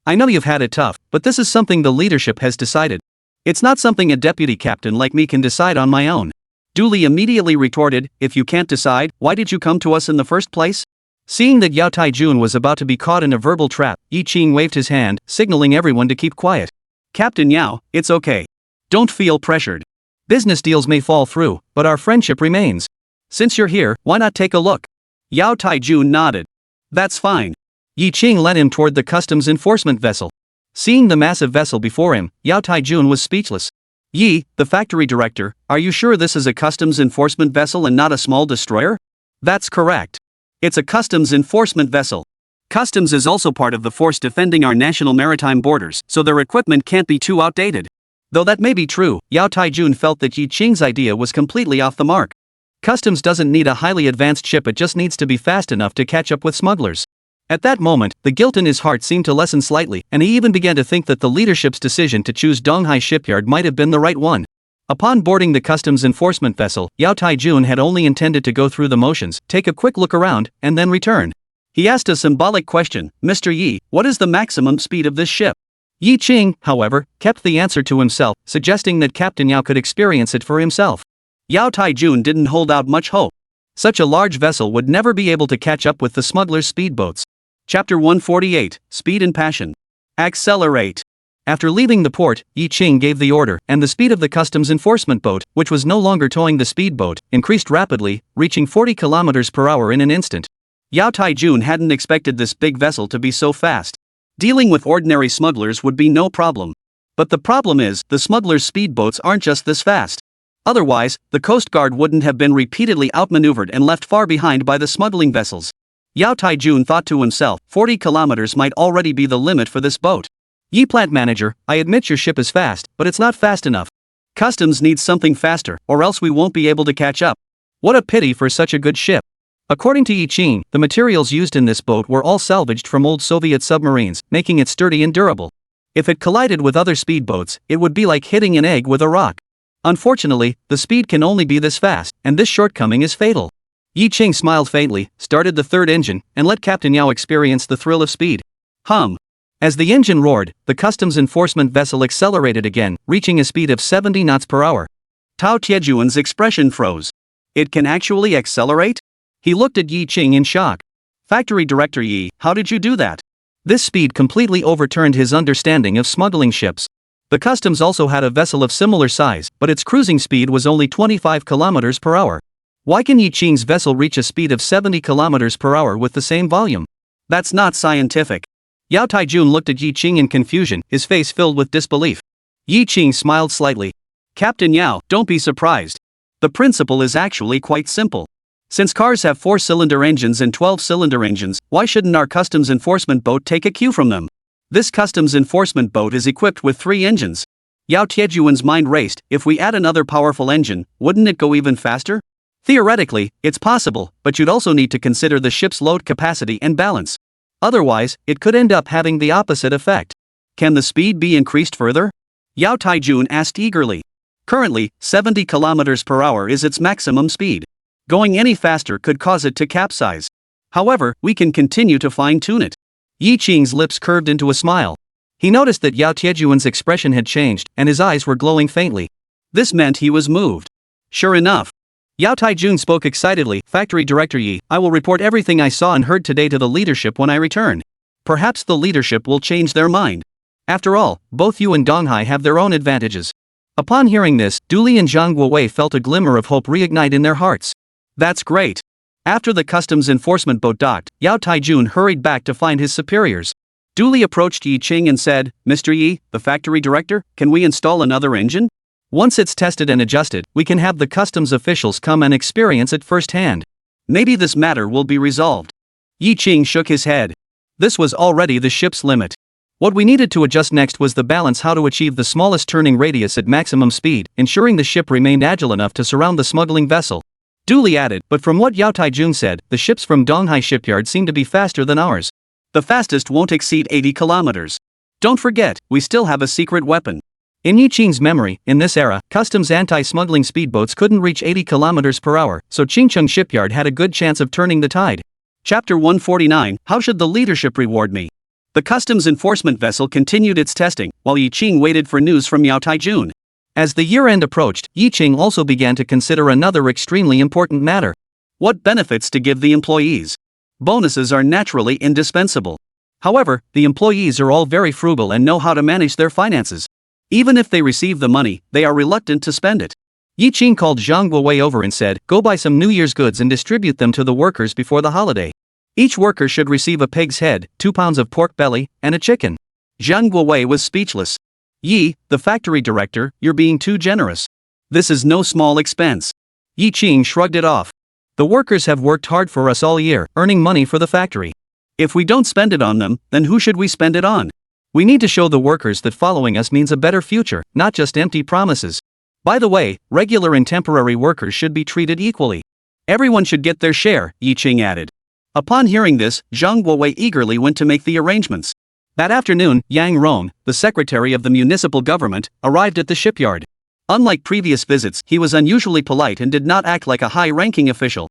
I know you've had it tough, but this is something the leadership has decided. It's not something a deputy captain like me can decide on my own. Dooley immediately retorted, if you can't decide, why did you come to us in the first place? Seeing that Yao Taijun was about to be caught in a verbal trap, Yi Qing waved his hand, signaling everyone to keep quiet. Captain Yao, it's okay. Don't feel pressured. Business deals may fall through, but our friendship remains. Since you're here, why not take a look? Yao Taijun nodded. That's fine. Yi Qing led him toward the customs enforcement vessel. Seeing the massive vessel before him, Yao Taijun was speechless. Yi, the factory director, are you sure this is a customs enforcement vessel and not a small destroyer? That's correct. It's a customs enforcement vessel. Customs is also part of the force defending our national maritime borders, so their equipment can't be too outdated. Though that may be true, Yao Taijun felt that Yi Qing's idea was completely off the mark. Customs doesn't need a highly advanced ship, it just needs to be fast enough to catch up with smugglers. At that moment, the guilt in his heart seemed to lessen slightly, and he even began to think that the leadership's decision to choose Donghai shipyard might have been the right one. Upon boarding the customs enforcement vessel, Yao Taijun had only intended to go through the motions, take a quick look around, and then return. He asked a symbolic question, "Mr. Yi, what is the maximum speed of this ship?" Yi Qing, however, kept the answer to himself, suggesting that Captain Yao could experience it for himself. Yao Taijun didn't hold out much hope. Such a large vessel would never be able to catch up with the smugglers' speedboats. Chapter 148, Speed and Passion. Accelerate. After leaving the port, Yi Qing gave the order, and the speed of the customs enforcement boat, which was no longer towing the speedboat, increased rapidly, reaching 40 kilometers per hour in an instant. Yao Taijun hadn't expected this big vessel to be so fast. Dealing with ordinary smugglers would be no problem. But the problem is, the smugglers' speedboats aren't just this fast. Otherwise, the Coast Guard wouldn't have been repeatedly outmaneuvered and left far behind by the smuggling vessels. Yao Taijun thought to himself, 40 kilometers might already be the limit for this boat. Yi plant manager, I admit your ship is fast, but it's not fast enough. Customs needs something faster, or else we won't be able to catch up. What a pity for such a good ship. According to Yi Qing, the materials used in this boat were all salvaged from old Soviet submarines, making it sturdy and durable. If it collided with other speedboats, it would be like hitting an egg with a rock. Unfortunately, the speed can only be this fast, and this shortcoming is fatal. Yi Qing smiled faintly, started the third engine, and let Captain Yao experience the thrill of speed. Hum. As the engine roared, the customs enforcement vessel accelerated again, reaching a speed of 70 knots per hour. Tao Tiejuan's expression froze. It can actually accelerate? He looked at Yi Qing in shock. Factory Director Yi, how did you do that? This speed completely overturned his understanding of smuggling ships. The customs also had a vessel of similar size, but its cruising speed was only 25 kilometers per hour. Why can Yi Qing's vessel reach a speed of 70 kilometers per hour with the same volume? That's not scientific. Yao Taijun looked at Yi Qing in confusion, his face filled with disbelief. Yi Qing smiled slightly. Captain Yao, don't be surprised. The principle is actually quite simple. Since cars have 4-cylinder engines and 12-cylinder engines, why shouldn't our customs enforcement boat take a cue from them? This customs enforcement boat is equipped with 3 engines. Yao Tiejuan's mind raced, if we add another powerful engine, wouldn't it go even faster? Theoretically, it's possible, but you'd also need to consider the ship's load capacity and balance. Otherwise, it could end up having the opposite effect. Can the speed be increased further? Yao Taijun asked eagerly. Currently, 70 kilometers per hour is its maximum speed. Going any faster could cause it to capsize. However, we can continue to fine-tune it. Yi Qing's lips curved into a smile. He noticed that Yao Tiejuan's expression had changed, and his eyes were glowing faintly. This meant he was moved. Sure enough. Yao Taijun spoke excitedly, Factory Director Yi, I will report everything I saw and heard today to the leadership when I return. Perhaps the leadership will change their mind. After all, both you and Donghai have their own advantages. Upon hearing this, Duli and Zhang Guowei felt a glimmer of hope reignite in their hearts. That's great. After the customs enforcement boat docked, Yao Taijun hurried back to find his superiors. Duli approached Yi Qing and said, Mr. Yi, the factory director, can we install another engine? Once it's tested and adjusted, we can have the customs officials come and experience it firsthand. Maybe this matter will be resolved. Yi Qing shook his head. This was already the ship's limit. What we needed to adjust next was the balance, how to achieve the smallest turning radius at maximum speed, ensuring the ship remained agile enough to surround the smuggling vessel. Duli added, but from what Yao Taijun said, the ships from Donghai shipyard seem to be faster than ours. The fastest won't exceed 80 kilometers. Don't forget, we still have a secret weapon. In Yi Qing's memory, in this era, customs anti-smuggling speedboats couldn't reach 80 kilometers per hour, so Qingcheng shipyard had a good chance of turning the tide. Chapter 149, How should the leadership reward me? The customs enforcement vessel continued its testing, while Yi Qing waited for news from Yao Taijun. As the year-end approached, Yi Qing also began to consider another extremely important matter. What benefits to give the employees? Bonuses are naturally indispensable. However, the employees are all very frugal and know how to manage their finances. Even if they receive the money, they are reluctant to spend it. Yi Qing called Zhang Guowei over and said, go buy some New Year's goods and distribute them to the workers before the holiday. Each worker should receive a pig's head, 2 pounds of pork belly, and a chicken. Zhang Guowei was speechless. Yi, the factory director, you're being too generous. This is no small expense. Yi Qing shrugged it off. The workers have worked hard for us all year, earning money for the factory. If we don't spend it on them, then who should we spend it on? We need to show the workers that following us means a better future, not just empty promises. By the way, regular and temporary workers should be treated equally. Everyone should get their share, Yi Qing added. Upon hearing this, Zhang Guowei eagerly went to make the arrangements. That afternoon, Yang Rong, the secretary of the municipal government, arrived at the shipyard. Unlike previous visits, he was unusually polite and did not act like a high-ranking official.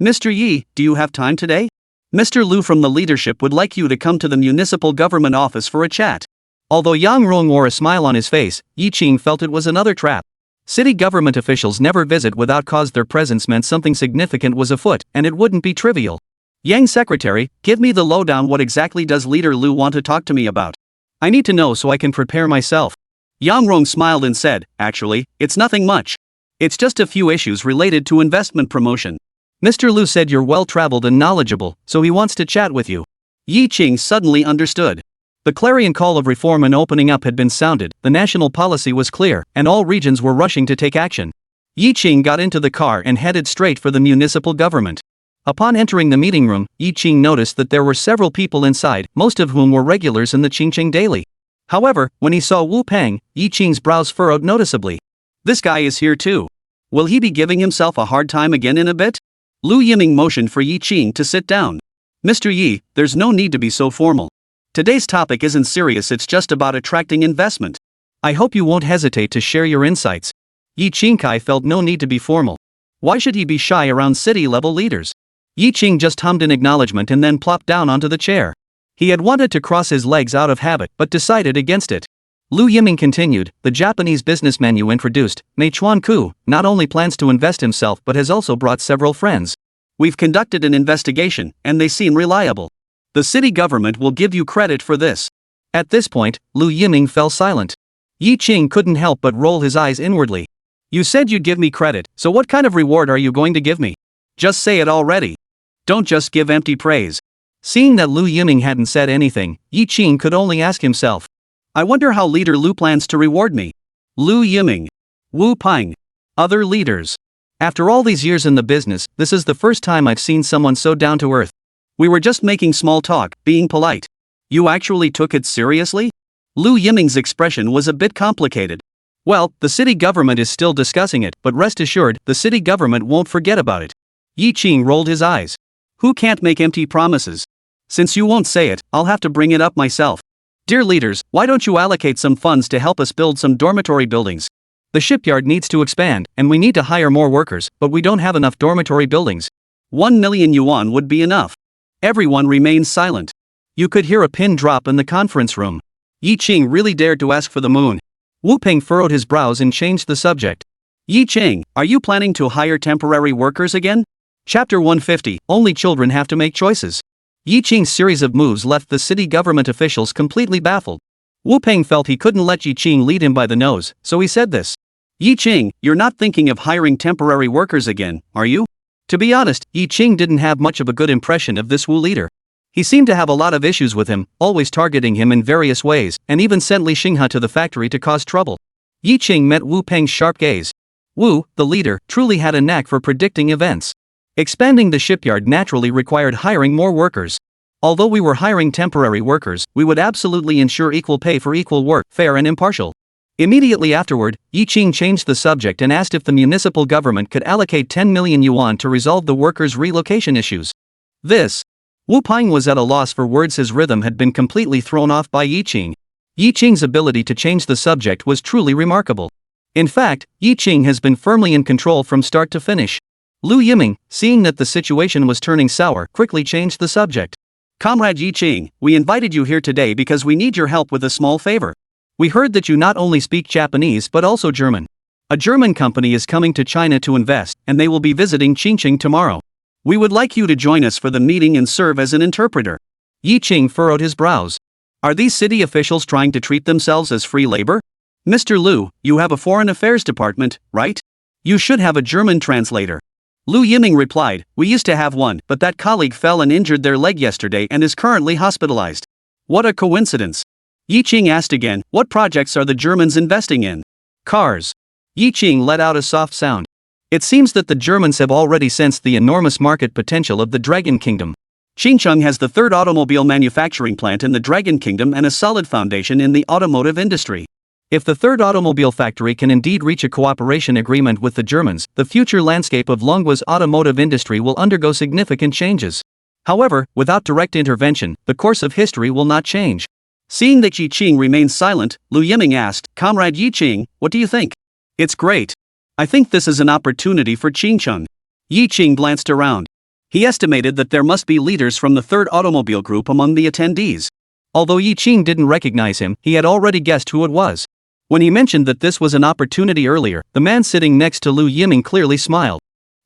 Mr. Yi, do you have time today? Mr. Lu from the leadership would like you to come to the municipal government office for a chat. Although Yang Rong wore a smile on his face, Yi Qing felt it was another trap. City government officials never visit without cause. Their presence meant something significant was afoot, and it wouldn't be trivial. Yang secretary, give me the lowdown. What exactly does Leader Lu want to talk to me about? I need to know so I can prepare myself. Yang Rong smiled and said, actually, it's nothing much. It's just a few issues related to investment promotion. Mr. Lu said you're well-traveled and knowledgeable, so he wants to chat with you. Yi Qing suddenly understood. The clarion call of reform and opening up had been sounded, the national policy was clear, and all regions were rushing to take action. Yi Qing got into the car and headed straight for the municipal government. Upon entering the meeting room, Yi Qing noticed that there were several people inside, most of whom were regulars in the Qingqing Daily. However, when he saw Wu Peng, Yi Qing's brows furrowed noticeably. This guy is here too. Will he be giving himself a hard time again in a bit? Lu Yiming motioned for Yi Qing to sit down. Mr. Yi, there's no need to be so formal. Today's topic isn't serious, it's just about attracting investment. I hope you won't hesitate to share your insights. Yi Qingkai felt no need to be formal. Why should he be shy around city-level leaders? Yi Qing just hummed in acknowledgement and then plopped down onto the chair. He had wanted to cross his legs out of habit but decided against it. Lu Yiming continued, the Japanese businessman you introduced, Mei Chuan-ku, not only plans to invest himself but has also brought several friends. We've conducted an investigation, and they seem reliable. The city government will give you credit for this. At this point, Lu Yiming fell silent. Yi Qing couldn't help but roll his eyes inwardly. You said you'd give me credit, so what kind of reward are you going to give me? Just say it already. Don't just give empty praise. Seeing that Lu Yiming hadn't said anything, Yi Qing could only ask himself. I wonder how Leader Lu plans to reward me. Lu Yiming. Wu Peng. Other leaders. After all these years in the business, this is the first time I've seen someone so down to earth. We were just making small talk, being polite. You actually took it seriously? Lu Yiming's expression was a bit complicated. Well, the city government is still discussing it, but rest assured, the city government won't forget about it. Yi Qing rolled his eyes. Who can't make empty promises? Since you won't say it, I'll have to bring it up myself. Dear leaders, why don't you allocate some funds to help us build some dormitory buildings? The shipyard needs to expand, and we need to hire more workers, but we don't have enough dormitory buildings. 1 million yuan would be enough. Everyone remained silent. You could hear a pin drop in the conference room. Yi Qing really dared to ask for the moon. Wu Peng furrowed his brows and changed the subject. Yi Qing, are you planning to hire temporary workers again? Chapter 150, Only Children Have to Make Choices. Yi Qing's series of moves left the city government officials completely baffled. Wu Peng felt he couldn't let Yi Qing lead him by the nose, so he said this. Yi Qing, you're not thinking of hiring temporary workers again, are you? To be honest, Yi Qing didn't have much of a good impression of this Wu leader. He seemed to have a lot of issues with him, always targeting him in various ways, and even sent Li Xinghe to the factory to cause trouble. Yi Qing met Wu Peng's sharp gaze. Wu, the leader, truly had a knack for predicting events. Expanding the shipyard naturally required hiring more workers. Although we were hiring temporary workers, we would absolutely ensure equal pay for equal work, fair and impartial. Immediately afterward, Yi Qing changed the subject and asked if the municipal government could allocate 10 million yuan to resolve the workers' relocation issues. Wu Peng was at a loss for words. His rhythm had been completely thrown off by Yi Qing. Yi Qing's ability to change the subject was truly remarkable. In fact, Yi Qing has been firmly in control from start to finish. Lu Yiming, seeing that the situation was turning sour, quickly changed the subject. Comrade Yi Qing, we invited you here today because we need your help with a small favor. We heard that you not only speak Japanese but also German. A German company is coming to China to invest, and they will be visiting Qingqing tomorrow. We would like you to join us for the meeting and serve as an interpreter. Yi Qing furrowed his brows. Are these city officials trying to treat themselves as free labor? Mr. Lu, you have a foreign affairs department, right? You should have a German translator. Lu Yiming replied, we used to have one, but that colleague fell and injured their leg yesterday and is currently hospitalized. What a coincidence. Yi Qing asked again, what projects are the Germans investing in? Cars. Yi Qing let out a soft sound. It seems that the Germans have already sensed the enormous market potential of the Dragon Kingdom. Xinjiang has the third automobile manufacturing plant in the Dragon Kingdom and a solid foundation in the automotive industry. If the third automobile factory can indeed reach a cooperation agreement with the Germans, the future landscape of Longwa's automotive industry will undergo significant changes. However, without direct intervention, the course of history will not change. Seeing that Yi Qing remains silent, Lu Yiming asked, "Comrade Yi Qing, what do you think?" "It's great. I think this is an opportunity for Xinjiang." Yi Qing glanced around. He estimated that there must be leaders from the third automobile group among the attendees. Although Yi Qing didn't recognize him, he had already guessed who it was. When he mentioned that this was an opportunity earlier, the man sitting next to Lu Yiming clearly smiled.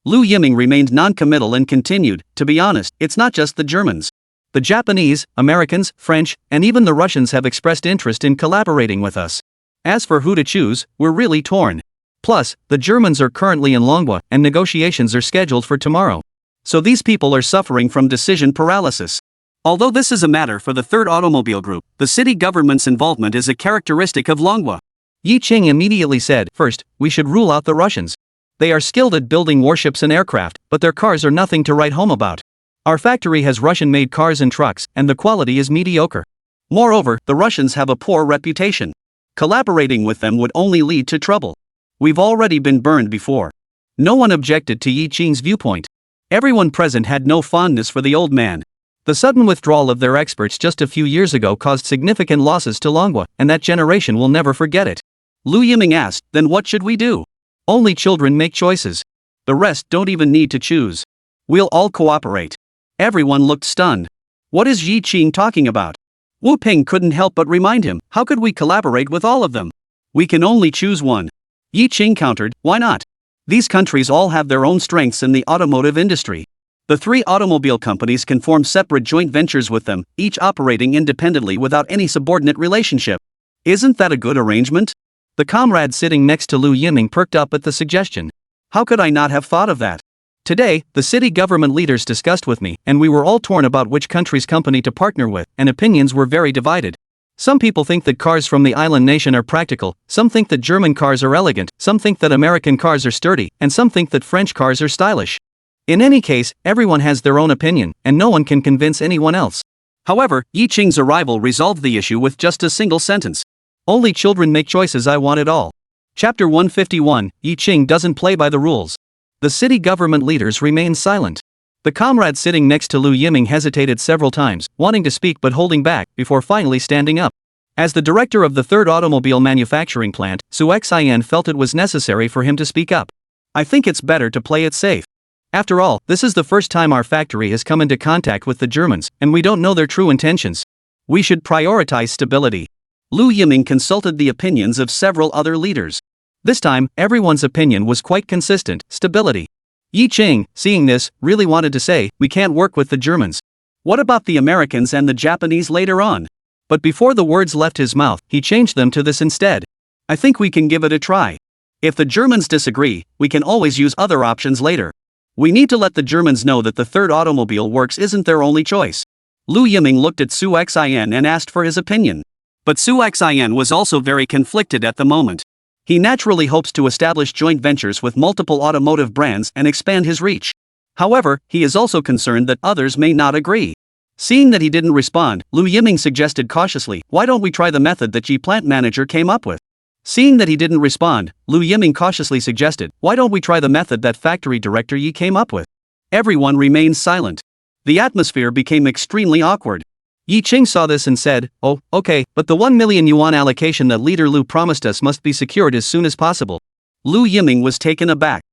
Lu Yiming remained non-committal and continued, "To be honest, it's not just the Germans. The Japanese, Americans, French, and even the Russians have expressed interest in collaborating with us. As for who to choose, we're really torn. Plus, the Germans are currently in Longwa, and negotiations are scheduled for tomorrow. So these people are suffering from decision paralysis. Although this is a matter for the third automobile group, the city government's involvement is a characteristic of Longwa." Yi Qing immediately said, "First, we should rule out the Russians. They are skilled at building warships and aircraft, but their cars are nothing to write home about. Our factory has Russian-made cars and trucks, and the quality is mediocre. Moreover, the Russians have a poor reputation. Collaborating with them would only lead to trouble. We've already been burned before." No one objected to Yi Qing's viewpoint. Everyone present had no fondness for the old man. The sudden withdrawal of their experts just a few years ago caused significant losses to Longwa, and that generation will never forget it. Lu Yiming asked, "Then what should we do?" "Only children make choices. The rest don't even need to choose. We'll all cooperate." Everyone looked stunned. What is Yi Qing talking about? Wu Ping couldn't help but remind him, "How could we collaborate with all of them? We can only choose one." Yi Qing countered, "Why not? These countries all have their own strengths in the automotive industry. The three automobile companies can form separate joint ventures with them, each operating independently without any subordinate relationship. Isn't that a good arrangement?" The comrade sitting next to Lu Yiming perked up at the suggestion. "How could I not have thought of that? Today, the city government leaders discussed with me, and we were all torn about which country's company to partner with, and opinions were very divided. Some people think that cars from the island nation are practical, some think that German cars are elegant, some think that American cars are sturdy, and some think that French cars are stylish. In any case, everyone has their own opinion, and no one can convince anyone else." However, Yi Qing's arrival resolved the issue with just a single sentence. "Only children make choices. I want it all." Chapter 151, Yi Qing doesn't play by the rules. The city government leaders remained silent. The comrade sitting next to Lu Yiming hesitated several times, wanting to speak but holding back, before finally standing up. As the director of the third automobile manufacturing plant, Su Xian felt it was necessary for him to speak up. "I think it's better to play it safe. After all, this is the first time our factory has come into contact with the Germans, and we don't know their true intentions. We should prioritize stability." Lu Yiming consulted the opinions of several other leaders. This time, everyone's opinion was quite consistent: stability. Yi Qing, seeing this, really wanted to say, "We can't work with the Germans. What about the Americans and the Japanese later on?" But before the words left his mouth, he changed them to this instead: "I think we can give it a try. If the Germans disagree, we can always use other options later. We need to let the Germans know that the third automobile works isn't their only choice." Lu Yiming looked at Su Xian and asked for his opinion. But Su Xian was also very conflicted at the moment. He naturally hopes to establish joint ventures with multiple automotive brands and expand his reach. However, he is also concerned that others may not agree. Seeing that he didn't respond, Lu Yiming suggested cautiously, "Why don't we try the method that Yi plant manager came up with?" Seeing that he didn't respond, Lu Yiming cautiously suggested, "Why don't we try the method that factory director Yi came up with?" Everyone remained silent. The atmosphere became extremely awkward. Yi Qing saw this and said, "Oh, okay, but the 1 million yuan allocation that leader Lu promised us must be secured as soon as possible." Lu Yiming was taken aback.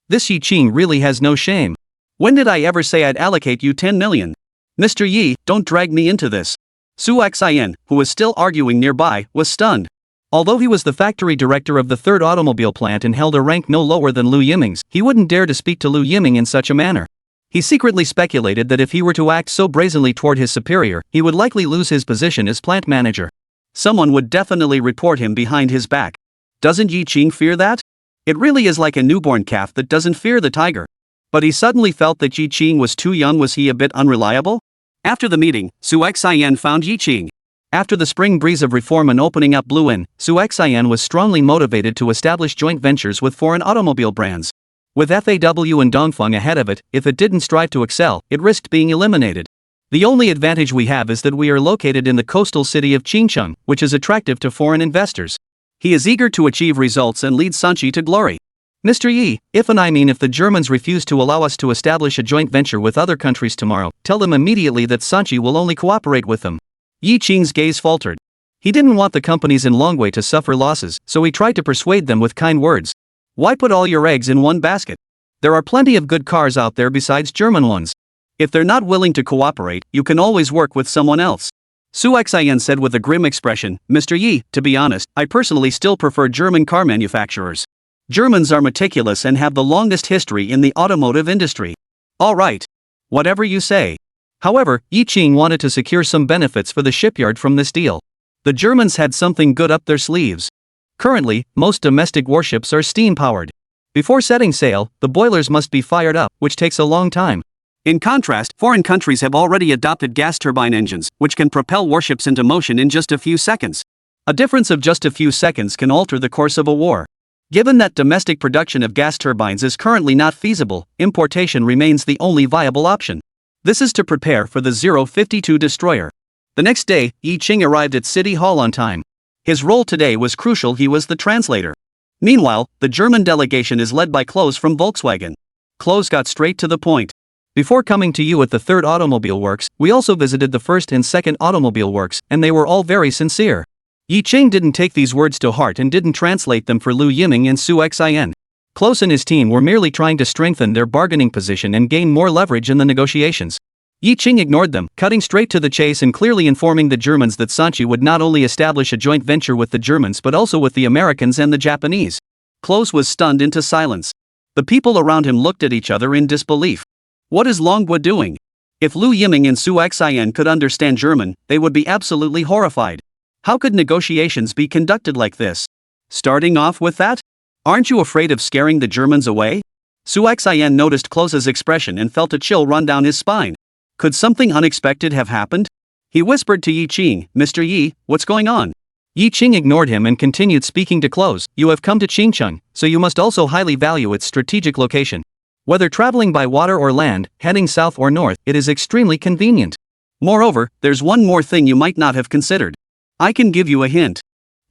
This Yi Qing really has no shame. "When did I ever say I'd allocate you 10 million? Mr. Yi, don't drag me into this." Su Xian, who was still arguing nearby, was stunned. Although he was the factory director of the third automobile plant and held a rank no lower than Lu Yiming's, he wouldn't dare to speak to Lu Yiming in such a manner. He secretly speculated that if he were to act so brazenly toward his superior, he would likely lose his position as plant manager. Someone would definitely report him behind his back. Doesn't Yi Qing fear that? It really is like a newborn calf that doesn't fear the tiger. But he suddenly felt that Yi Qing was too young. Was he a bit unreliable? After the meeting, Su Xian found Yi Qing. After the spring breeze of reform and opening up blew in, Su Xian was strongly motivated to establish joint ventures with foreign automobile brands. With FAW and Dongfeng ahead of it, if it didn't strive to excel, it risked being eliminated. The only advantage we have is that we are located in the coastal city of Qingcheng, which is attractive to foreign investors. He is eager to achieve results and lead Sanchi to glory. Mr. Yi, if the Germans refuse to allow us to establish a joint venture with other countries tomorrow, tell them immediately that Sanchi will only cooperate with them. Yi Qing's gaze faltered. He didn't want the companies in Longwei to suffer losses, so he tried to persuade them with kind words. Why put all your eggs in one basket? There are plenty of good cars out there besides German ones. If they're not willing to cooperate, you can always work with someone else. Su Xian said with a grim expression, Mr. Yi, to be honest, I personally still prefer German car manufacturers. Germans are meticulous and have the longest history in the automotive industry. All right. Whatever you say. However, Yi Qing wanted to secure some benefits for the shipyard from this deal. The Germans had something good up their sleeves. Currently, most domestic warships are steam-powered. Before setting sail, the boilers must be fired up, which takes a long time. In contrast, foreign countries have already adopted gas turbine engines, which can propel warships into motion in just a few seconds. A difference of just a few seconds can alter the course of a war. Given that domestic production of gas turbines is currently not feasible, importation remains the only viable option. This is to prepare for the 052 destroyer. The next day, Yi Qing arrived at City Hall on time. His role today was crucial, he was the translator. Meanwhile, the German delegation is led by Klaus from Volkswagen. Klaus got straight to the point. Before coming to you at the 3rd Automobile Works, we also visited the 1st and 2nd Automobile Works, and they were all very sincere. Yi Qing didn't take these words to heart and didn't translate them for Lu Yiming and Su Xian. Klaus and his team were merely trying to strengthen their bargaining position and gain more leverage in the negotiations. Yi Qing ignored them, cutting straight to the chase and clearly informing the Germans that Sanchi would not only establish a joint venture with the Germans but also with the Americans and the Japanese. Klaus was stunned into silence. The people around him looked at each other in disbelief. What is Longwa doing? If Lu Yiming and Su Xian could understand German, they would be absolutely horrified. How could negotiations be conducted like this? Starting off with that? Aren't you afraid of scaring the Germans away? Su Xian noticed Klaus's expression and felt a chill run down his spine. Could something unexpected have happened? He whispered to Yi Qing, Mr. Yi, what's going on? Yi Qing ignored him and continued speaking to Klaus, you have come to Qingcheng, so you must also highly value its strategic location. Whether traveling by water or land, heading south or north, it is extremely convenient. Moreover, there's one more thing you might not have considered. I can give you a hint.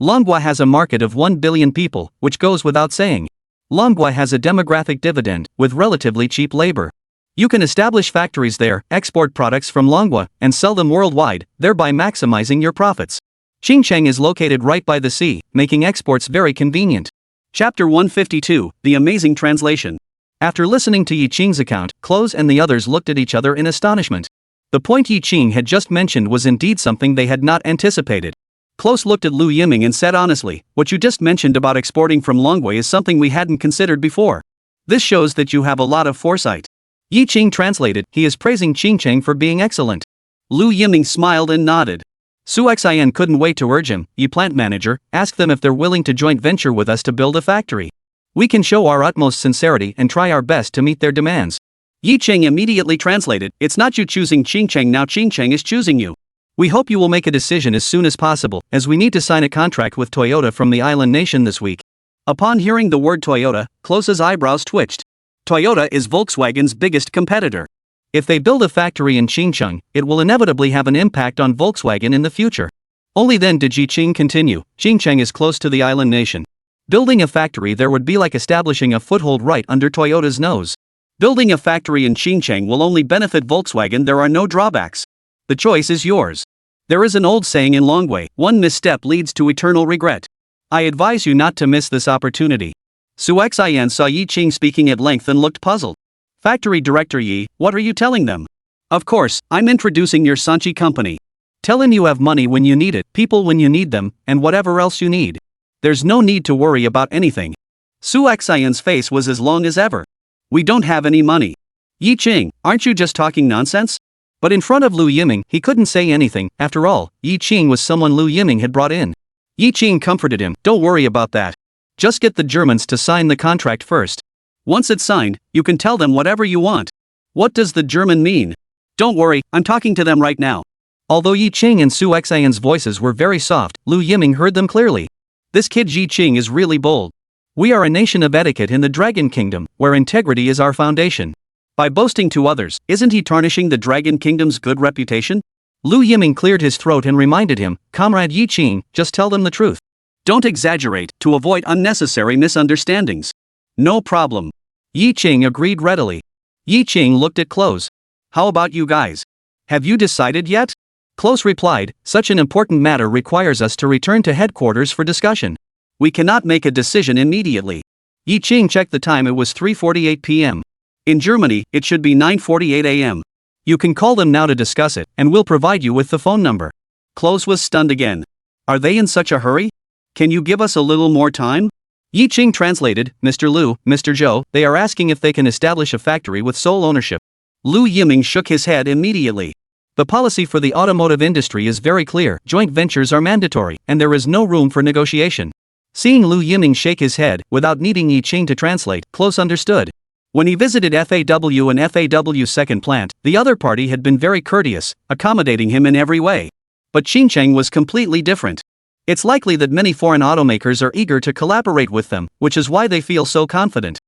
Longwa has a market of 1 billion people, which goes without saying. Longwa has a demographic dividend, with relatively cheap labor. You can establish factories there, export products from Longwa, and sell them worldwide, thereby maximizing your profits. Qingcheng is located right by the sea, making exports very convenient. Chapter 152, The Amazing Translation. After listening to Yi Qing's account, Klaus and the others looked at each other in astonishment. The point Yi Qing had just mentioned was indeed something they had not anticipated. Klaus looked at Lu Yiming and said honestly, what you just mentioned about exporting from Longwei is something we hadn't considered before. This shows that you have a lot of foresight. Yi Qing translated, he is praising Qingcheng for being excellent. Lu Yiming smiled and nodded. Su Xian couldn't wait to urge him, Yi plant manager, ask them if they're willing to joint venture with us to build a factory. We can show our utmost sincerity and try our best to meet their demands. Yi Qing immediately translated, it's not you choosing Qingcheng now, Qingcheng is choosing you. We hope you will make a decision as soon as possible, as we need to sign a contract with Toyota from the island nation this week. Upon hearing the word Toyota, Klaus's eyebrows twitched. Toyota is Volkswagen's biggest competitor. If they build a factory in Qingcheng, it will inevitably have an impact on Volkswagen in the future. Only then did Yi Qing continue, Qingcheng is close to the island nation. Building a factory there would be like establishing a foothold right under Toyota's nose. Building a factory in Qingcheng will only benefit Volkswagen, there are no drawbacks. The choice is yours. There is an old saying in Longwei, one misstep leads to eternal regret. I advise you not to miss this opportunity. Su Xian saw Yi Qing speaking at length and looked puzzled. Factory Director Yi, what are you telling them? Of course, I'm introducing your Sanchi company. Tell him you have money when you need it, people when you need them, and whatever else you need. There's no need to worry about anything. Su Xian's face was as long as ever. We don't have any money. Yi Qing, aren't you just talking nonsense? But in front of Lu Yiming, he couldn't say anything. After all, Yi Qing was someone Lu Yiming had brought in. Yi Qing comforted him, don't worry about that. Just get the Germans to sign the contract first. Once it's signed, you can tell them whatever you want. What does the German mean? Don't worry, I'm talking to them right now. Although Yi Qing and Su Xian's voices were very soft, Lu Yiming heard them clearly. This kid Yi Qing is really bold. We are a nation of etiquette in the Dragon Kingdom, where integrity is our foundation. By boasting to others, isn't he tarnishing the Dragon Kingdom's good reputation? Lu Yiming cleared his throat and reminded him, Comrade Yi Qing, just tell them the truth. Don't exaggerate, to avoid unnecessary misunderstandings. No problem. Yi Qing agreed readily. Yi Qing looked at Close. How about you guys? Have you decided yet? Close replied, such an important matter requires us to return to headquarters for discussion. We cannot make a decision immediately. Yi Qing checked the time, it was 3:48 p.m. In Germany, it should be 9:48 a.m. You can call them now to discuss it, and we'll provide you with the phone number. Close was stunned again. Are they in such a hurry? Can you give us a little more time? Yi Qing translated, Mr. Lu, Mr. Zhou, they are asking if they can establish a factory with sole ownership. Lu Yiming shook his head immediately. The policy for the automotive industry is very clear, joint ventures are mandatory, and there is no room for negotiation. Seeing Lu Yiming shake his head, without needing Yi Qing to translate, Close understood. When he visited FAW and FAW's second plant, the other party had been very courteous, accommodating him in every way. But Xinjiang was completely different. It's likely that many foreign automakers are eager to collaborate with them, which is why they feel so confident.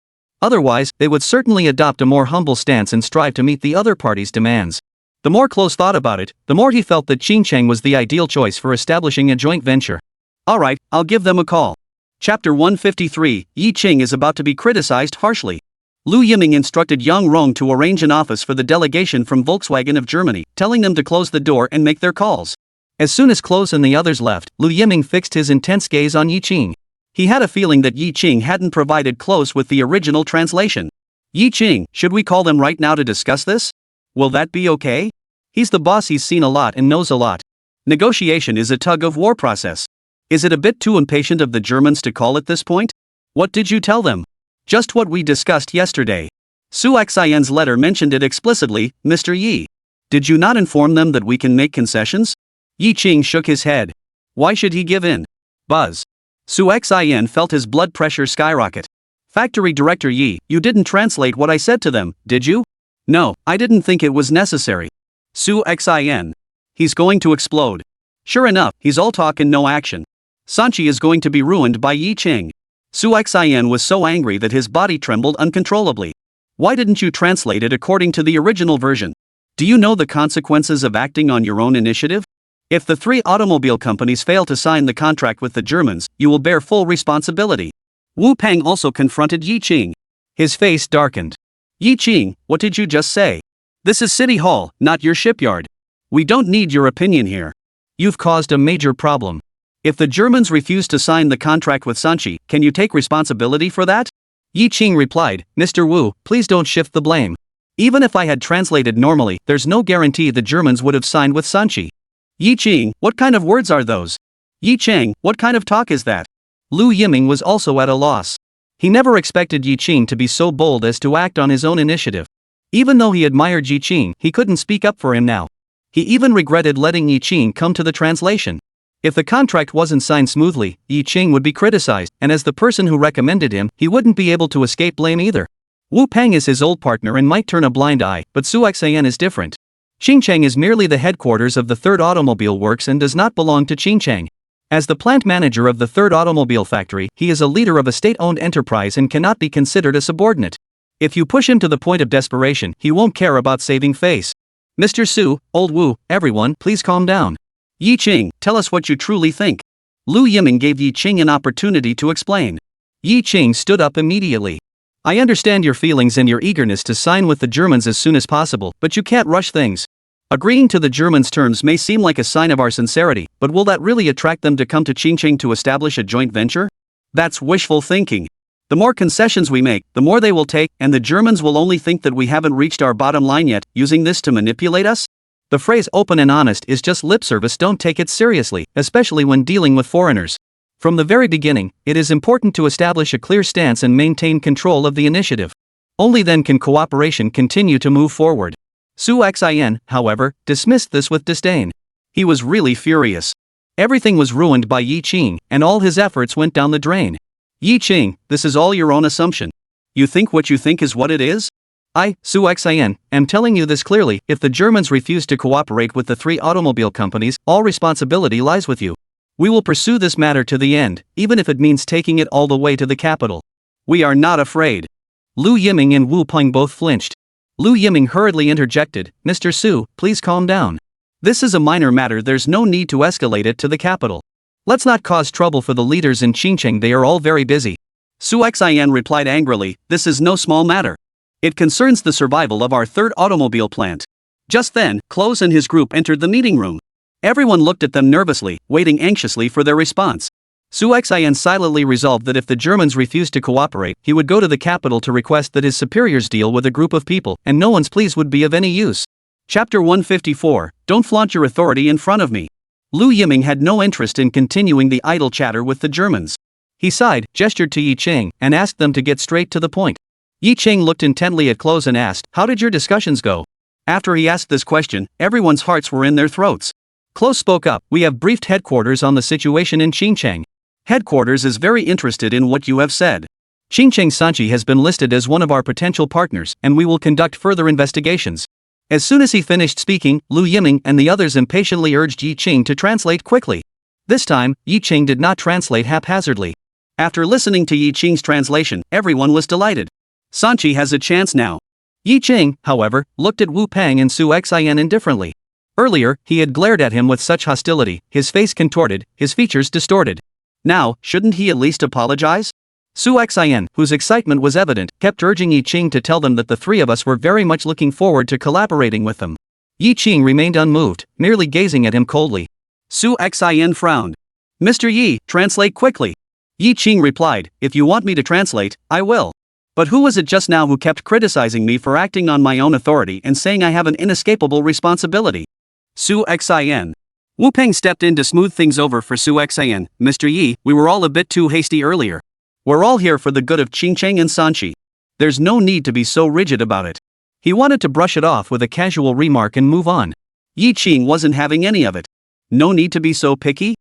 Otherwise, they would certainly adopt a more humble stance and strive to meet the other party's demands. The more Close thought about it, the more he felt that Xinjiang was the ideal choice for establishing a joint venture. Alright, I'll give them a call. Chapter 153, Yi Qing is about to be criticized harshly. Lu Yiming instructed Yang Rong to arrange an office for the delegation from Volkswagen of Germany, telling them to close the door and make their calls. As soon as Close and the others left, Lu Yiming fixed his intense gaze on Yi Qing. He had a feeling that Yi Qing hadn't provided Close with the original translation. Yi Qing, should we call them right now to discuss this? Will that be okay? He's the boss, he's seen a lot and knows a lot. Negotiation is a tug-of-war process. Is it a bit too impatient of the Germans to call at this point? What did you tell them? Just what we discussed yesterday. Su Xian's letter mentioned it explicitly, Mr. Yi. Did you not inform them that we can make concessions? Yi Qing shook his head. Why should he give in? Buzz. Su Xian felt his blood pressure skyrocket. Factory Director Yi, you didn't translate what I said to them, did you? No, I didn't think it was necessary. Su Xian. He's going to explode. Sure enough, he's all talk and no action. Sanchi is going to be ruined by Yi Qing. Su Xian was so angry that his body trembled uncontrollably. Why didn't you translate it according to the original version? Do you know the consequences of acting on your own initiative? If the 3 automobile companies fail to sign the contract with the Germans, you will bear full responsibility. Wu Peng also confronted Yi Qing. His face darkened. Yi Qing, what did you just say? This is City Hall, not your shipyard. We don't need your opinion here. You've caused a major problem. If the Germans refuse to sign the contract with Sanchi, can you take responsibility for that? Yi Qing replied, Mr. Wu, please don't shift the blame. Even if I had translated normally, there's no guarantee the Germans would have signed with Sanchi. Yi Qing, what kind of words are those? Yi Qing, what kind of talk is that? Lu Yiming was also at a loss. He never expected Yi Qing to be so bold as to act on his own initiative. Even though he admired Yi Qing, he couldn't speak up for him now. He even regretted letting Yi Qing come to the translation. If the contract wasn't signed smoothly, Yi Qing would be criticized, and as the person who recommended him, he wouldn't be able to escape blame either. Wu Peng is his old partner and might turn a blind eye, but Su Xian is different. Xinjiang is merely the headquarters of the 3rd Automobile Works and does not belong to Xinjiang. As the plant manager of the 3rd Automobile Factory, he is a leader of a state-owned enterprise and cannot be considered a subordinate. If you push him to the point of desperation, he won't care about saving face. Mr. Su, Old Wu, everyone, please calm down. Yi Qing, tell us what you truly think. Lu Yiming gave Yi Qing an opportunity to explain. Yi Qing stood up immediately. I understand your feelings and your eagerness to sign with the Germans as soon as possible, but you can't rush things. Agreeing to the Germans' terms may seem like a sign of our sincerity, but will that really attract them to come to Xinjiang to establish a joint venture? That's wishful thinking. The more concessions we make, the more they will take, and the Germans will only think that we haven't reached our bottom line yet, using this to manipulate us? The phrase open and honest is just lip service, don't take it seriously, especially when dealing with foreigners. From the very beginning, it is important to establish a clear stance and maintain control of the initiative. Only then can cooperation continue to move forward. Su Xian, however, dismissed this with disdain. He was really furious. Everything was ruined by Yi Qing, and all his efforts went down the drain. Yi Qing, this is all your own assumption. You think what you think is what it is? I, Su Xian, am telling you this clearly, if the Germans refuse to cooperate with the 3 automobile companies, all responsibility lies with you. We will pursue this matter to the end, even if it means taking it all the way to the capital. We are not afraid. Lu Yiming and Wu Peng both flinched. Lu Yiming hurriedly interjected, Mr. Su, please calm down. This is a minor matter, there's no need to escalate it to the capital. Let's not cause trouble for the leaders in Qingcheng, they are all very busy. Su Xian replied angrily, this is no small matter. It concerns the survival of our third automobile plant. Just then, Close and his group entered the meeting room. Everyone looked at them nervously, waiting anxiously for their response. Su Xian silently resolved that if the Germans refused to cooperate, he would go to the capital to request that his superiors deal with a group of people, and no one's pleas would be of any use. Chapter 154, Don't flaunt your authority in front of me. Lu Yiming had no interest in continuing the idle chatter with the Germans. He sighed, gestured to Yi Ching, and asked them to get straight to the point. Yi Ching looked intently at Close and asked, how did your discussions go? After he asked this question, everyone's hearts were in their throats. Close spoke up, we have briefed headquarters on the situation in Qingcheng. Headquarters is very interested in what you have said. Qingcheng Sanchi has been listed as one of our potential partners, and we will conduct further investigations. As soon as he finished speaking, Lu Yiming and the others impatiently urged Yi Ching to translate quickly. This time, Yi Ching did not translate haphazardly. After listening to Yi Ching's translation, everyone was delighted. Sanchi has a chance now. Yi Ching, however, looked at Wu Peng and Su Xian indifferently. Earlier, he had glared at him with such hostility, his face contorted, his features distorted. Now, shouldn't he at least apologize? Su Xian, whose excitement was evident, kept urging Yi Ching to tell them that the three of us were very much looking forward to collaborating with them. Yi Ching remained unmoved, merely gazing at him coldly. Su Xian frowned. Mr. Yi, translate quickly. Yi Ching replied, if you want me to translate, I will. But who was it just now who kept criticizing me for acting on my own authority and saying I have an inescapable responsibility? Su Xian. Wu Peng stepped in to smooth things over for Su Xian. Mr. Yi, we were all a bit too hasty earlier. We're all here for the good of Qingcheng and Sanchi. There's no need to be so rigid about it. He wanted to brush it off with a casual remark and move on. Yi Ching wasn't having any of it. No need to be so picky?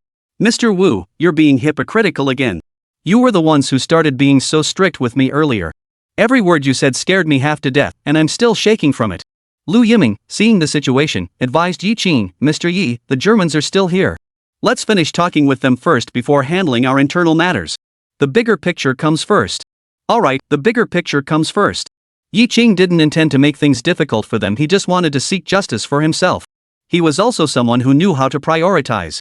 Mr. Wu, you're being hypocritical again. You were the ones who started being so strict with me earlier. Every word you said scared me half to death, and I'm still shaking from it. Lu Yiming, seeing the situation, advised Yi Ching, Mr. Yi, the Germans are still here. Let's finish talking with them first before handling our internal matters. The bigger picture comes first. Alright, the bigger picture comes first. Yi Ching didn't intend to make things difficult for them, he just wanted to seek justice for himself. He was also someone who knew how to prioritize.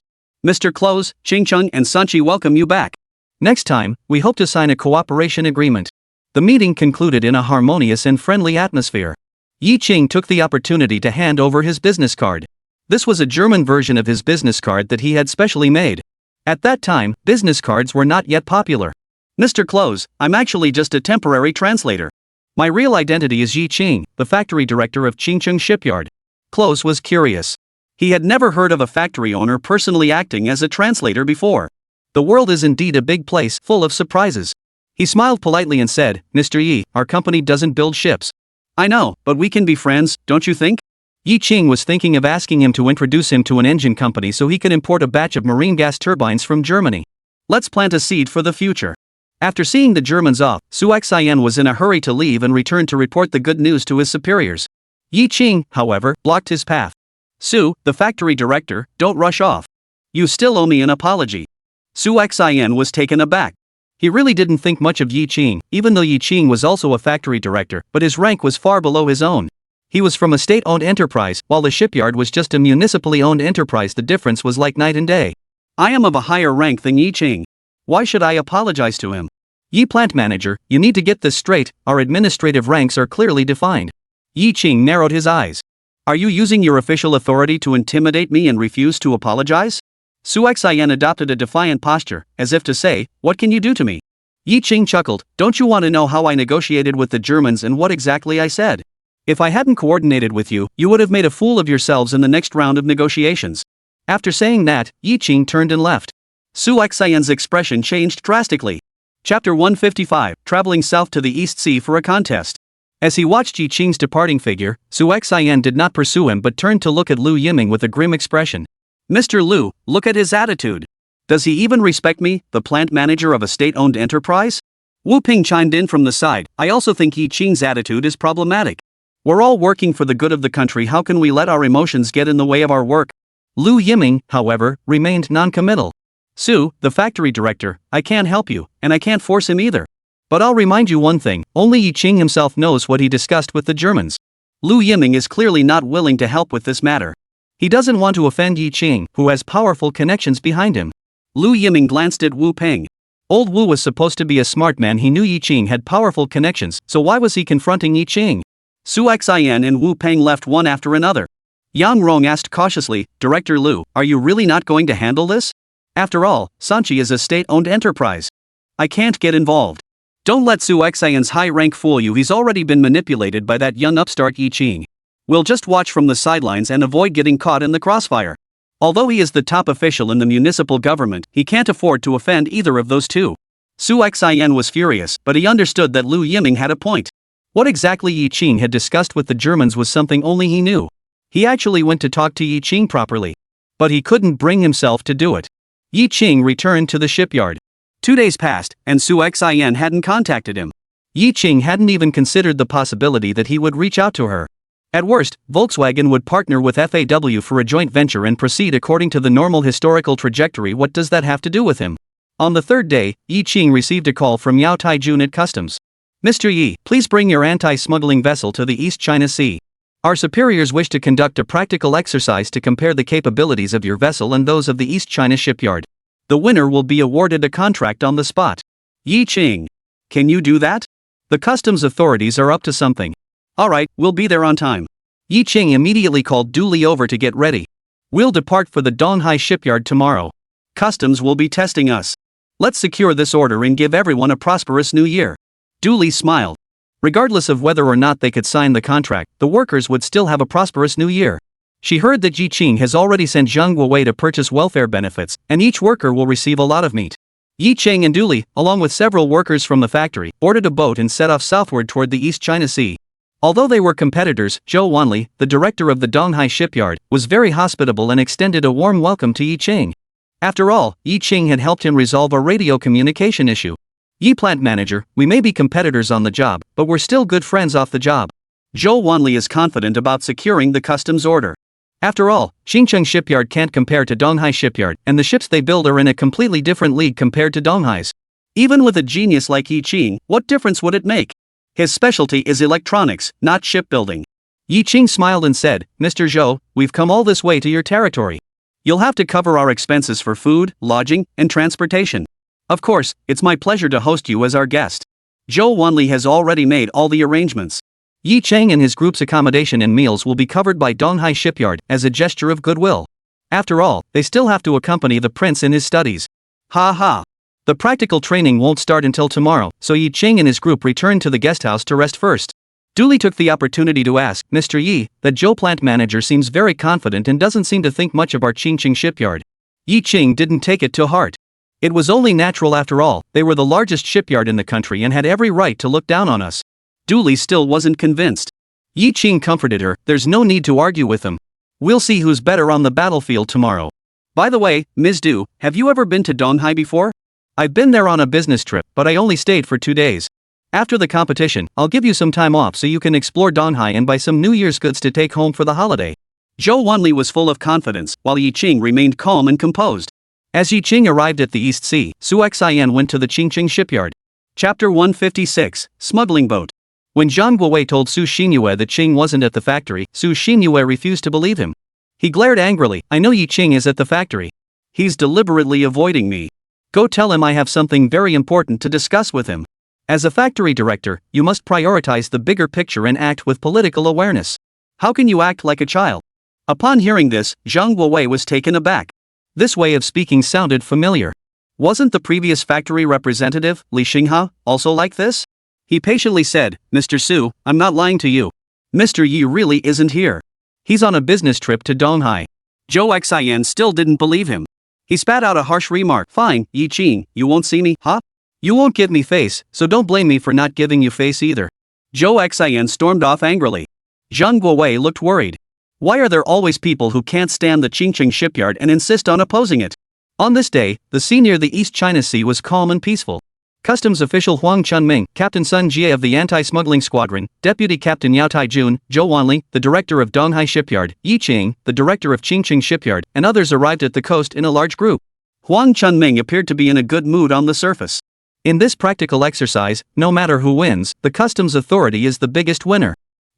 Mr. Close, Qingcheng and Sanchi welcome you back. Next time, we hope to sign a cooperation agreement. The meeting concluded in a harmonious and friendly atmosphere. Yi Ching took the opportunity to hand over his business card. This was a German version of his business card that he had specially made. At that time, business cards were not yet popular. Mr. Close, I'm actually just a temporary translator. My real identity is Yi Ching, the factory director of Qingcheng Shipyard. Close was curious. He had never heard of a factory owner personally acting as a translator before. The world is indeed a big place full of surprises. He smiled politely and said, Mr. Yi, our company doesn't build ships. I know, but we can be friends, don't you think? Yi Ching was thinking of asking him to introduce him to an engine company so he could import a batch of marine gas turbines from Germany. Let's plant a seed for the future. After seeing the Germans off, Su Xian was in a hurry to leave and return to report the good news to his superiors. Yi Ching, however, blocked his path. Su, the factory director, don't rush off. You still owe me an apology. Su Xian was taken aback. He really didn't think much of Yi Ching, even though Yi Ching was also a factory director, but his rank was far below his own. He was from a state-owned enterprise, while the shipyard was just a municipally owned enterprise. The difference was like night and day. I am of a higher rank than Yi Ching. Why should I apologize to him? Yi plant manager, you need to get this straight, our administrative ranks are clearly defined. Yi Ching narrowed his eyes. Are you using your official authority to intimidate me and refuse to apologize? Su Xian adopted a defiant posture, as if to say, what can you do to me? Yi Ching chuckled, don't you want to know how I negotiated with the Germans and what exactly I said? If I hadn't coordinated with you, you would have made a fool of yourselves in the next round of negotiations. After saying that, Yi Ching turned and left. Su Xian's expression changed drastically. Chapter 155, Traveling South to the East Sea for a Contest. As he watched Yi Ching's departing figure, Su Xian did not pursue him but turned to look at Lu Yiming with a grim expression. Mr. Lu, look at his attitude. Does he even respect me, the plant manager of a state-owned enterprise? Wu Ping chimed in from the side, I also think Yi Ching's attitude is problematic. We're all working for the good of the country, how can we let our emotions get in the way of our work? Lu Yiming, however, remained non-committal. Su, the factory director, I can't help you, and I can't force him either. But I'll remind you one thing, only Yi Ching himself knows what he discussed with the Germans. Lu Yiming is clearly not willing to help with this matter. He doesn't want to offend Yi Qing, who has powerful connections behind him. Lu Yiming glanced at Wu Peng. Old Wu was supposed to be a smart man. He knew Yi Qing had powerful connections, so why was he confronting Yi Qing? Su Xian and Wu Peng left one after another. Yang Rong asked cautiously, Director Lu, are you really not going to handle this? After all, Sanchi is a state-owned enterprise. I can't get involved. Don't let Su Xian's high rank fool you. He's already been manipulated by that young upstart Yi Qing. We'll just watch from the sidelines and avoid getting caught in the crossfire. Although he is the top official in the municipal government, he can't afford to offend either of those two. Su Xian was furious, but he understood that Lu Yiming had a point. What exactly Yi Qing had discussed with the Germans was something only he knew. He actually went to talk to Yi Qing properly. But he couldn't bring himself to do it. Yi Qing returned to the shipyard. 2 days passed, and Su Xian hadn't contacted him. Yi Qing hadn't even considered the possibility that he would reach out to her. At worst, Volkswagen would partner with FAW for a joint venture and proceed according to the normal historical trajectory. What does that have to do with him? On the third day, Yi Qing received a call from Yao Taijun at Customs. Mr. Yi, please bring your anti-smuggling vessel to the East China Sea. Our superiors wish to conduct a practical exercise to compare the capabilities of your vessel and those of the East China shipyard. The winner will be awarded a contract on the spot. Yi Qing. Can you do that? The customs authorities are up to something. Alright, we'll be there on time. Yi Qing immediately called Du Li over to get ready. We'll depart for the Donghai shipyard tomorrow. Customs will be testing us. Let's secure this order and give everyone a prosperous new year. Du Li smiled. Regardless of whether or not they could sign the contract, the workers would still have a prosperous new year. She heard that Yi Qing has already sent Zhang Guowei to purchase welfare benefits, and each worker will receive a lot of meat. Yi Qing and Du Li, along with several workers from the factory, boarded a boat and set off southward toward the East China Sea. Although they were competitors, Zhou Wanli, the director of the Donghai shipyard, was very hospitable and extended a warm welcome to Yi Qing. After all, Yi Qing had helped him resolve a radio communication issue. Yi plant manager, we may be competitors on the job, but we're still good friends off the job. Zhou Wanli is confident about securing the customs order. After all, Xincheng shipyard can't compare to Donghai shipyard, and the ships they build are in a completely different league compared to Donghai's. Even with a genius like Yi Qing, what difference would it make? His specialty is electronics, not shipbuilding. Yi Qing smiled and said, Mr. Zhou, we've come all this way to your territory. You'll have to cover our expenses for food, lodging, and transportation. Of course, it's my pleasure to host you as our guest. Zhou Wanli has already made all the arrangements. Yi Qing and his group's accommodation and meals will be covered by Donghai shipyard as a gesture of goodwill. After all, they still have to accompany the prince in his studies. Ha ha. The practical training won't start until tomorrow, so Yi Qing and his group returned to the guest house to rest first. Du Li took the opportunity to ask, Mr. Yi, that Zhou plant manager seems very confident and doesn't seem to think much of our Qingqing shipyard. Yi Qing didn't take it to heart. It was only natural after all, they were the largest shipyard in the country and had every right to look down on us. Du Li still wasn't convinced. Yi Qing comforted her, there's no need to argue with him. We'll see who's better on the battlefield tomorrow. By the way, Ms. Du, have you ever been to Donghai before? I've been there on a business trip, but I only stayed for 2 days. After the competition, I'll give you some time off so you can explore Donghai and buy some New Year's goods to take home for the holiday. Zhou Wanli was full of confidence, while Yi Qing remained calm and composed. As Yi Qing arrived at the East Sea, Su Xian went to the Qingqing shipyard. Chapter 156, Smuggling Boat. When Zhang Guowei told Su Xinyue that Qing wasn't at the factory, Su Xinyue refused to believe him. He glared angrily, I know Yi Qing is at the factory. He's deliberately avoiding me. Go tell him I have something very important to discuss with him. As a factory director, you must prioritize the bigger picture and act with political awareness. How can you act like a child? Upon hearing this, Zhang Guowei was taken aback. This way of speaking sounded familiar. Wasn't the previous factory representative, Li Xingha, also like this? He patiently said, Mr. Su, I'm not lying to you. Mr. Yi really isn't here. He's on a business trip to Donghai. Zhou Xian still didn't believe him. He spat out a harsh remark. Fine, Yi Qing, you won't see me, huh? You won't give me face, so don't blame me for not giving you face either. Zhou Xian stormed off angrily. Zhang Guowei looked worried. Why are there always people who can't stand the Qingqing shipyard and insist on opposing it? On this day, the sea near the East China Sea was calm and peaceful. Customs official Huang Chunming, Captain Sun Jie of the anti-smuggling squadron, Deputy Captain Yao Taijun, Zhou Wanli, the director of Donghai shipyard, Yi Qing, the director of Qingqing shipyard, and others arrived at the coast in a large group. Huang Chunming appeared to be in a good mood on the surface. In this practical exercise, no matter who wins, the customs authority is the biggest winner.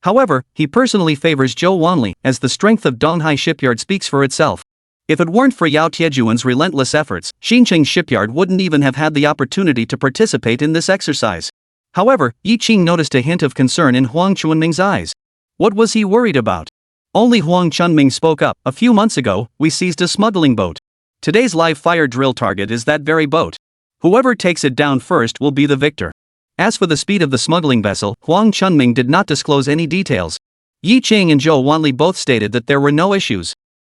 However, he personally favors Zhou Wanli, as the strength of Donghai Shipyard speaks for itself. If it weren't for Yao Tiejuan's relentless efforts, Xincheng Shipyard wouldn't even have had the opportunity to participate in this exercise. However, Yi Qing noticed a hint of concern in Huang Chunming's eyes. What was he worried about? Only Huang Chunming spoke up. A few months ago, we seized a smuggling boat. Today's live fire drill target is that very boat. Whoever takes it down first will be the victor. As for the speed of the smuggling vessel, Huang Chunming did not disclose any details. Yi Qing and Zhou Wanli both stated that there were no issues.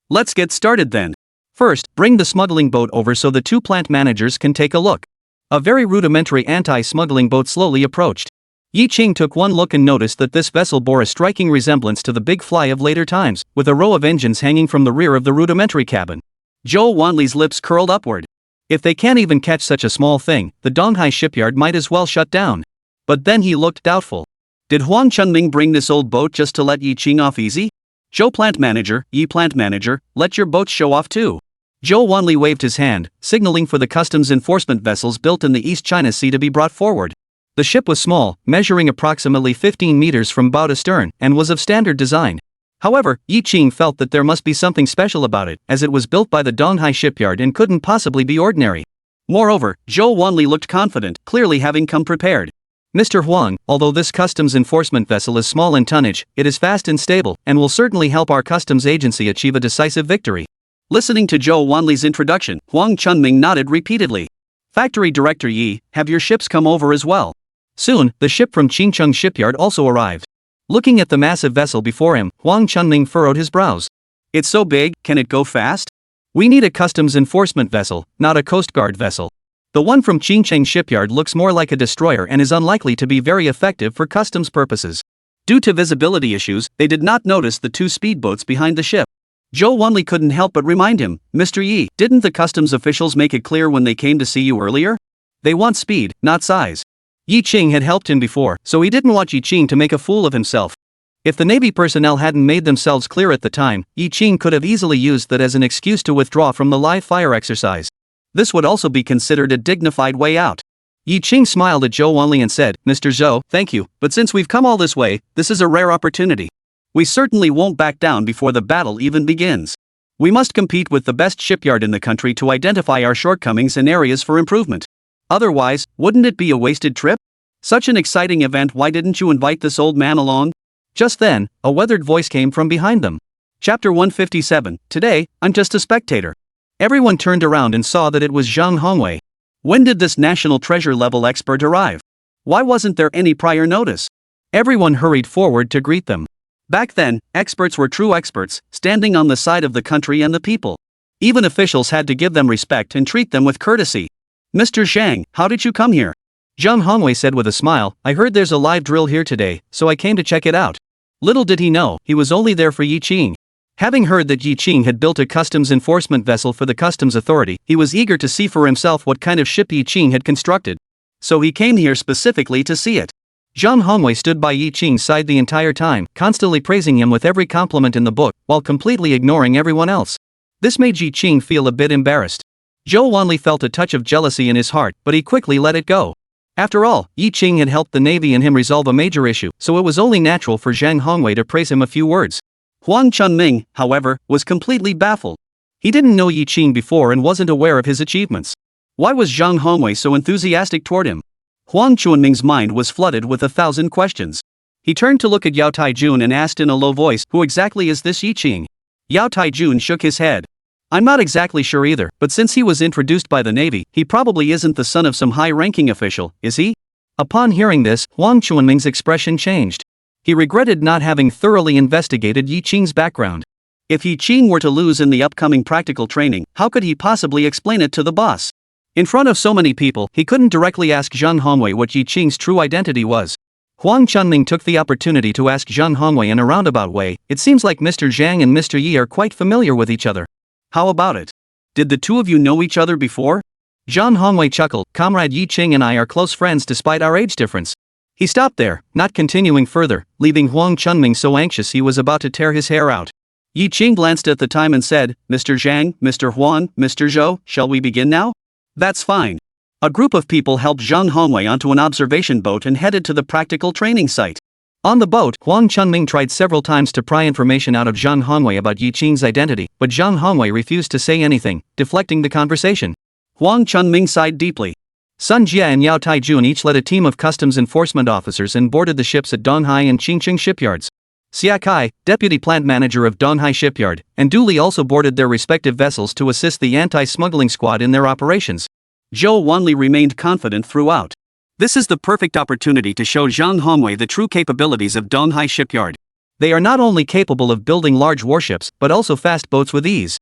Let's get started then. First, bring the smuggling boat over so the two plant managers can take a look. A very rudimentary anti-smuggling boat slowly approached. Yi Qing took one look and noticed that this vessel bore a striking resemblance to the big fly of later times, with a row of engines hanging from the rear of the rudimentary cabin. Zhou Wanli's lips curled upward. If they can't even catch such a small thing, the Donghai shipyard might as well shut down. But then he looked doubtful. Did Huang Chunming bring this old boat just to let Yi Qing off easy? Zhou plant manager, Yi plant manager, let your boats show off too. Zhou Wanli waved his hand, signaling for the customs enforcement vessels built in the East China Sea to be brought forward. The ship was small, measuring approximately 15 meters from bow to stern, and was of standard design. However, Yi Qing felt that there must be something special about it, as it was built by the Donghai shipyard and couldn't possibly be ordinary. Moreover, Zhou Wanli looked confident, clearly having come prepared. Mr. Huang, although this customs enforcement vessel is small in tonnage, it is fast and stable, and will certainly help our customs agency achieve a decisive victory. Listening to Zhou Wanli's introduction, Huang Chunming nodded repeatedly. Factory Director Yi, have your ships come over as well. Soon, the ship from Xincheng shipyard also arrived. Looking at the massive vessel before him, Huang Chunming furrowed his brows. It's so big, can it go fast? We need a customs enforcement vessel, not a coast guard vessel. The one from Xincheng shipyard looks more like a destroyer and is unlikely to be very effective for customs purposes. Due to visibility issues, they did not notice the two speedboats behind the ship. Zhou Wanli couldn't help but remind him, Mr. Yi, didn't the customs officials make it clear when they came to see you earlier? They want speed, not size. Yi Qing had helped him before, so he didn't want Yi Qing to make a fool of himself. If the Navy personnel hadn't made themselves clear at the time, Yi Qing could have easily used that as an excuse to withdraw from the live fire exercise. This would also be considered a dignified way out. Yi Qing smiled at Zhou Wanli and said, Mr. Zhou, thank you, but since we've come all this way, this is a rare opportunity. We certainly won't back down before the battle even begins. We must compete with the best shipyard in the country to identify our shortcomings and areas for improvement. Otherwise, wouldn't it be a wasted trip? Such an exciting event, why didn't you invite this old man along? Just then, a weathered voice came from behind them. Chapter 157, Today, I'm just a spectator. Everyone turned around and saw that it was Zhang Hongwei. When did this national treasure level expert arrive? Why wasn't there any prior notice? Everyone hurried forward to greet them. Back then, experts were true experts, standing on the side of the country and the people. Even officials had to give them respect and treat them with courtesy. Mr. Zhang, how did you come here? Zhang Hongwei said with a smile, I heard there's a live drill here today, so I came to check it out. Little did he know, he was only there for Yi Qing. Having heard that Yi Qing had built a customs enforcement vessel for the customs authority, he was eager to see for himself what kind of ship Yi Qing had constructed. So he came here specifically to see it. Zhang Hongwei stood by Yi Qing's side the entire time, constantly praising him with every compliment in the book, while completely ignoring everyone else. This made Yi Qing feel a bit embarrassed. Zhou Wanli felt a touch of jealousy in his heart, but he quickly let it go. After all, Yi Qing had helped the Navy and him resolve a major issue, so it was only natural for Zhang Hongwei to praise him a few words. Huang Chunming, however, was completely baffled. He didn't know Yi Qing before and wasn't aware of his achievements. Why was Zhang Hongwei so enthusiastic toward him? Huang Chunming's mind was flooded with 1,000 questions. He turned to look at Yao Taijun and asked in a low voice, who exactly is this Yi Qing? Yao Taijun shook his head. I'm not exactly sure either, but since he was introduced by the Navy, he probably isn't the son of some high-ranking official, is he? Upon hearing this, Huang Chunming's expression changed. He regretted not having thoroughly investigated Yi Qing's background. If Yi Qing were to lose in the upcoming practical training, how could he possibly explain it to the boss? In front of so many people, he couldn't directly ask Zhang Hongwei what Yi Qing's true identity was. Huang Chunming took the opportunity to ask Zhang Hongwei in a roundabout way. It seems like Mr. Zhang and Mr. Yi are quite familiar with each other. How about it? Did the two of you know each other before? Zhang Hongwei chuckled, Comrade Yi Qing and I are close friends despite our age difference. He stopped there, not continuing further, leaving Huang Chunming so anxious he was about to tear his hair out. Yi Qing glanced at the time and said, Mr. Zhang, Mr. Huan, Mr. Zhou, shall we begin now? That's fine. A group of people helped Zhang Hongwei onto an observation boat and headed to the practical training site. On the boat, Huang Chunming tried several times to pry information out of Zhang Hongwei about Yi Qing's identity, but Zhang Hongwei refused to say anything, deflecting the conversation. Huang Chunming sighed deeply. Sun Jie and Yao Taijun each led a team of customs enforcement officers and boarded the ships at Donghai and Qingcheng shipyards. Xia Kai, deputy plant manager of Donghai shipyard, and Du Li also boarded their respective vessels to assist the anti-smuggling squad in their operations. Zhou Wanli remained confident throughout. This is the perfect opportunity to show Zhang Hongwei the true capabilities of Donghai shipyard. They are not only capable of building large warships, but also fast boats with ease.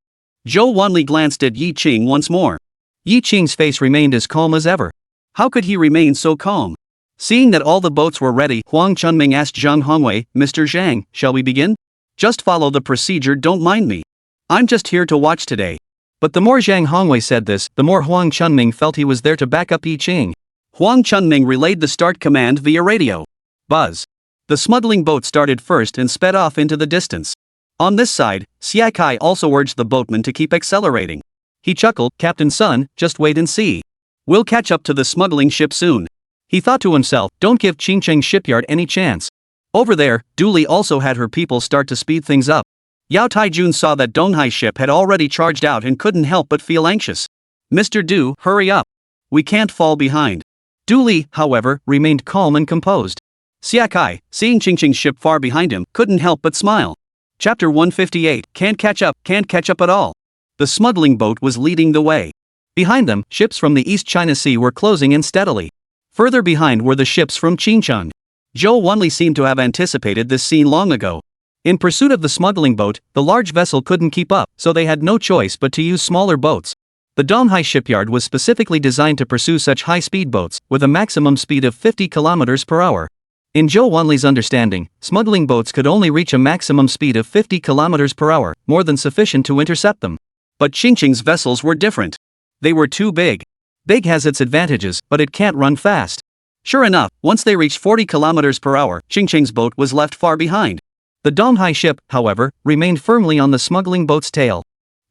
Zhou Wanli glanced at Yi Qing once more. Yi Qing's face remained as calm as ever. How could he remain so calm? Seeing that all the boats were ready, Huang Chunming asked Zhang Hongwei, "Mr. Zhang, shall we begin? Just follow the procedure, don't mind me. I'm just here to watch today." But the more Zhang Hongwei said this, the more Huang Chunming felt he was there to back up Yi Qing. Huang Chunming relayed the start command via radio. Buzz. The smuggling boat started first and sped off into the distance. On this side, Xia Kai also urged the boatman to keep accelerating. He chuckled, "Captain Sun, just wait and see. We'll catch up to the smuggling ship soon." He thought to himself, don't give Qingcheng shipyard any chance. Over there, Du Li also had her people start to speed things up. Yao Taijun saw that Donghai ship had already charged out and couldn't help but feel anxious. "Mr. Du, hurry up. We can't fall behind." Du Li, however, remained calm and composed. Xia Kai, seeing Qingcheng's ship far behind him, couldn't help but smile. Chapter 158, can't catch up at all. The smuggling boat was leading the way. Behind them, ships from the East China Sea were closing in steadily. Further behind were the ships from Qingcheng. Zhou Wanli seemed to have anticipated this scene long ago. In pursuit of the smuggling boat, the large vessel couldn't keep up, so they had no choice but to use smaller boats. The Donghai shipyard was specifically designed to pursue such high-speed boats, with a maximum speed of 50 km per hour. In Zhou Wanli's understanding, smuggling boats could only reach a maximum speed of 50 km per hour, more than sufficient to intercept them. But Qingcheng's vessels were different. They were too big. Big has its advantages, but it can't run fast. Sure enough, once they reached 40 km per hour, Qingcheng's boat was left far behind. The Donghai ship, however, remained firmly on the smuggling boat's tail.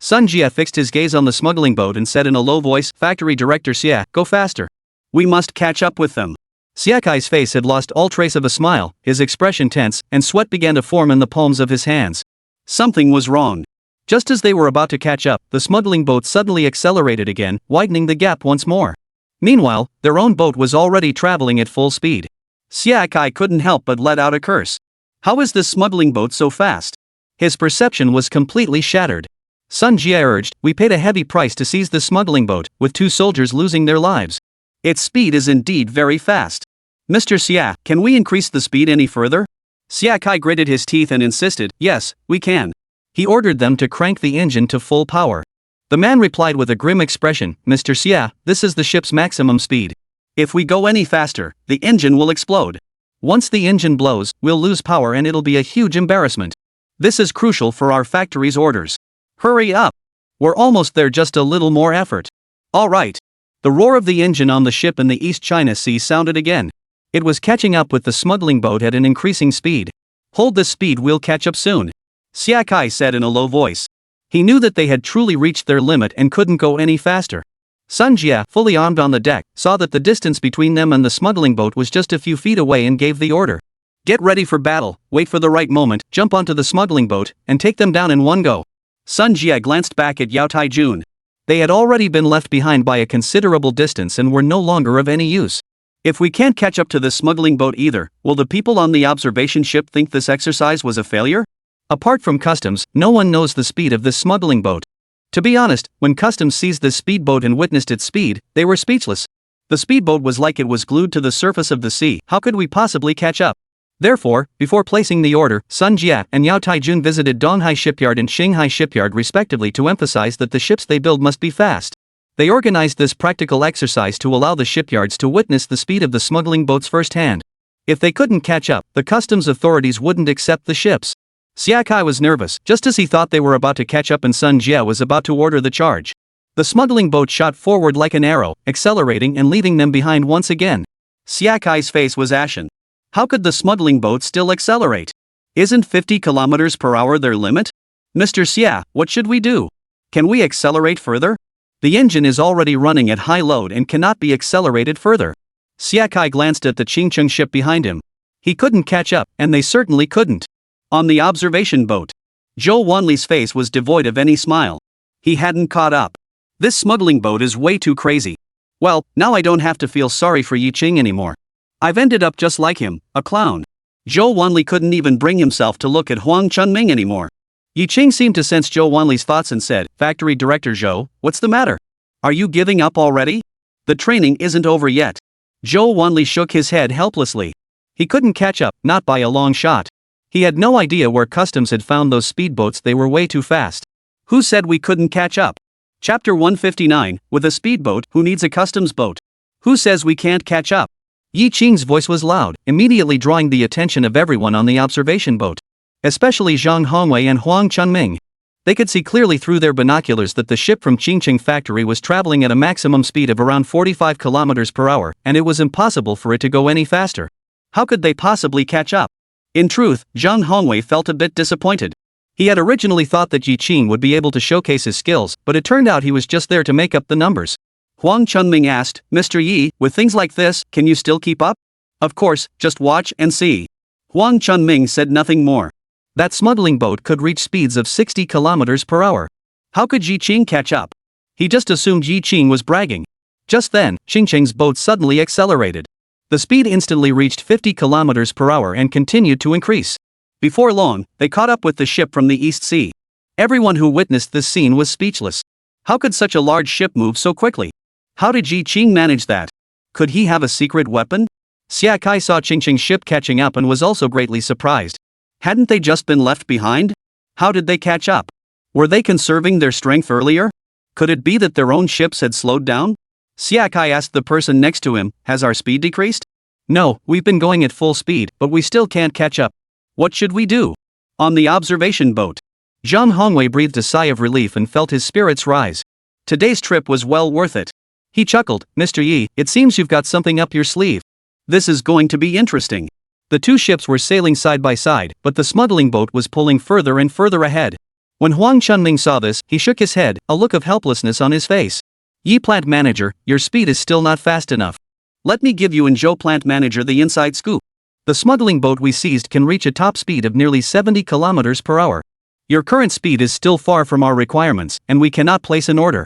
Sun Jie fixed his gaze on the smuggling boat and said in a low voice, "Factory Director Xia, go faster. We must catch up with them." Xia Kai's face had lost all trace of a smile, his expression tense, and sweat began to form in the palms of his hands. Something was wrong. Just as they were about to catch up, the smuggling boat suddenly accelerated again, widening the gap once more. Meanwhile, their own boat was already traveling at full speed. Xia Kai couldn't help but let out a curse. How is this smuggling boat so fast? His perception was completely shattered. Sun Jie urged, "We paid a heavy price to seize the smuggling boat, with 2 soldiers losing their lives. Its speed is indeed very fast. Mr. Xia, can we increase the speed any further?" Xia Kai gritted his teeth and insisted, "Yes, we can." He ordered them to crank the engine to full power. The man replied with a grim expression, "Mr. Xia, this is the ship's maximum speed. If we go any faster, the engine will explode. Once the engine blows, we'll lose power and it'll be a huge embarrassment. This is crucial for our factory's orders. Hurry up. We're almost there, just a little more effort." All right. The roar of the engine on the ship in the East China Sea sounded again. It was catching up with the smuggling boat at an increasing speed. "Hold this speed, we'll catch up soon," Xia Kai said in a low voice. He knew that they had truly reached their limit and couldn't go any faster. Sun Jie, fully armed on the deck, saw that the distance between them and the smuggling boat was just a few feet away and gave the order. "Get ready for battle, wait for the right moment, jump onto the smuggling boat, and take them down in one go." Sun Jie glanced back at Yao Taijun. They had already been left behind by a considerable distance and were no longer of any use. "If we can't catch up to this smuggling boat either, will the people on the observation ship think this exercise was a failure?" Apart from customs, no one knows the speed of this smuggling boat. To be honest, when customs seized this speedboat and witnessed its speed, they were speechless. The speedboat was like it was glued to the surface of the sea. How could we possibly catch up? Therefore, before placing the order, Sun Jie and Yao Taijun visited Donghai shipyard and Shanghai shipyard respectively to emphasize that the ships they build must be fast. They organized this practical exercise to allow the shipyards to witness the speed of the smuggling boats firsthand. If they couldn't catch up, the customs authorities wouldn't accept the ships. Xia Kai was nervous, just as he thought they were about to catch up and Sun Jie was about to order the charge. The smuggling boat shot forward like an arrow, accelerating and leaving them behind once again. Xia Kai's face was ashen. How could the smuggling boat still accelerate? Isn't 50 km per hour their limit? "Mr. Xia, what should we do? Can we accelerate further? The engine is already running at high load and cannot be accelerated further." Xia Kai glanced at the Qingcheng ship behind him. He couldn't catch up, and they certainly couldn't. On the observation boat, Joe Wanley's face was devoid of any smile. He hadn't caught up. This smuggling boat is way too crazy. Well, now I don't have to feel sorry for Yi Ching anymore. I've ended up just like him, a clown. Joe Wanley couldn't even bring himself to look at Huang Chunming anymore. Yi Ching seemed to sense Joe Wanley's thoughts and said, "Factory Director Zhou, what's the matter? Are you giving up already? The training isn't over yet." Joe Wanley shook his head helplessly. He couldn't catch up, not by a long shot. He had no idea where customs had found those speedboats. They were way too fast. Who said we couldn't catch up? Chapter 159, with a speedboat, who needs a customs boat? Who says we can't catch up? Yi Ching's voice was loud, immediately drawing the attention of everyone on the observation boat. Especially Zhang Hongwei and Huang Chunming. They could see clearly through their binoculars that the ship from Qingqing factory was traveling at a maximum speed of around 45 kilometers per hour, and it was impossible for it to go any faster. How could they possibly catch up? In truth, Zhang Hongwei felt a bit disappointed. He had originally thought that Yi Ching would be able to showcase his skills, but it turned out he was just there to make up the numbers. Huang Chunming asked, "Mr. Yi, with things like this, can you still keep up?" "Of course, just watch and see." Huang Chunming said nothing more. That smuggling boat could reach speeds of 60 kilometers per hour. How could Yi Ching catch up? He just assumed Yi Ching was bragging. Just then, Qingqing's boat suddenly accelerated. The speed instantly reached 50 kilometers per hour and continued to increase. Before long, they caught up with the ship from the East Sea. Everyone who witnessed this scene was speechless. How could such a large ship move so quickly? How did Yi Ching manage that? Could he have a secret weapon? Xia Kai saw Qingqing's ship catching up and was also greatly surprised. Hadn't they just been left behind? How did they catch up? Were they conserving their strength earlier? Could it be that their own ships had slowed down? Xia Kai asked the person next to him, "Has our speed decreased?" "No, we've been going at full speed, but we still can't catch up. What should we do?" On the observation boat, Zhang Hongwei breathed a sigh of relief and felt his spirits rise. Today's trip was well worth it. He chuckled, "Mr. Yi, it seems you've got something up your sleeve. This is going to be interesting." The two ships were sailing side by side, but the smuggling boat was pulling further and further ahead. When Huang Chunming saw this, he shook his head, a look of helplessness on his face. "Yi Plant Manager, your speed is still not fast enough. Let me give you and Zhou Plant Manager the inside scoop. The smuggling boat we seized can reach a top speed of nearly 70 kilometers per hour. Your current speed is still far from our requirements, and we cannot place an order."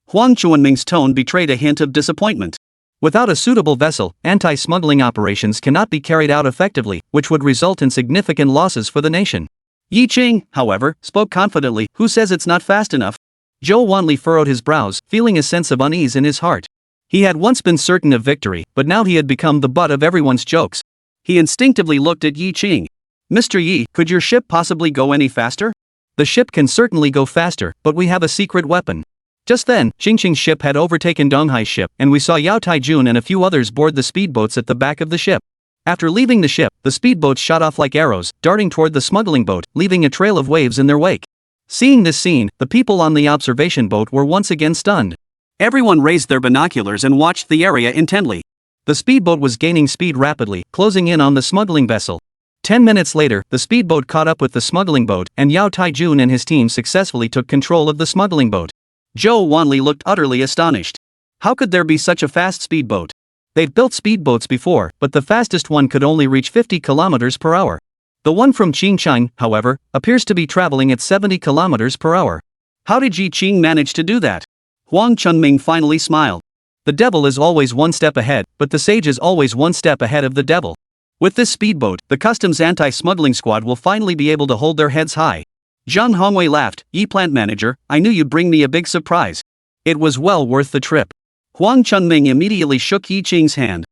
Huang Chunming's tone betrayed a hint of disappointment. Without a suitable vessel, anti-smuggling operations cannot be carried out effectively, which would result in significant losses for the nation. Yi Ching, however, spoke confidently, "Who says it's not fast enough?" Joe Wanley furrowed his brows, feeling a sense of unease in his heart. He had once been certain of victory, but now he had become the butt of everyone's jokes. He instinctively looked at Yi Ching. "Mr. Yi, could your ship possibly go any faster?" "The ship can certainly go faster, but we have a secret weapon." Just then, Qingqing's ship had overtaken Donghai's ship, and we saw Yao Taijun and a few others board the speedboats at the back of the ship. After leaving the ship, the speedboats shot off like arrows, darting toward the smuggling boat, leaving a trail of waves in their wake. Seeing this scene, the people on the observation boat were once again stunned. Everyone raised their binoculars and watched the area intently. The speedboat was gaining speed rapidly, closing in on the smuggling vessel. 10 minutes later, the speedboat caught up with the smuggling boat, and Yao Taijun and his team successfully took control of the smuggling boat. Joe Wanley looked utterly astonished. How could there be such a fast speedboat? They've built speedboats before, but the fastest one could only reach 50 kilometers per hour. The one from Qingqing, however, appears to be traveling at 70 kilometers per hour. How did Yi Ching manage to do that? Huang Chunming finally smiled. The devil is always one step ahead, but the sage is always one step ahead of the devil. With this speedboat, the customs anti-smuggling squad will finally be able to hold their heads high. Zhang Hongwei laughed, "Yi Plant Manager, I knew you'd bring me a big surprise." It was well worth the trip. Huang Chunming immediately shook Yi Ching's hand.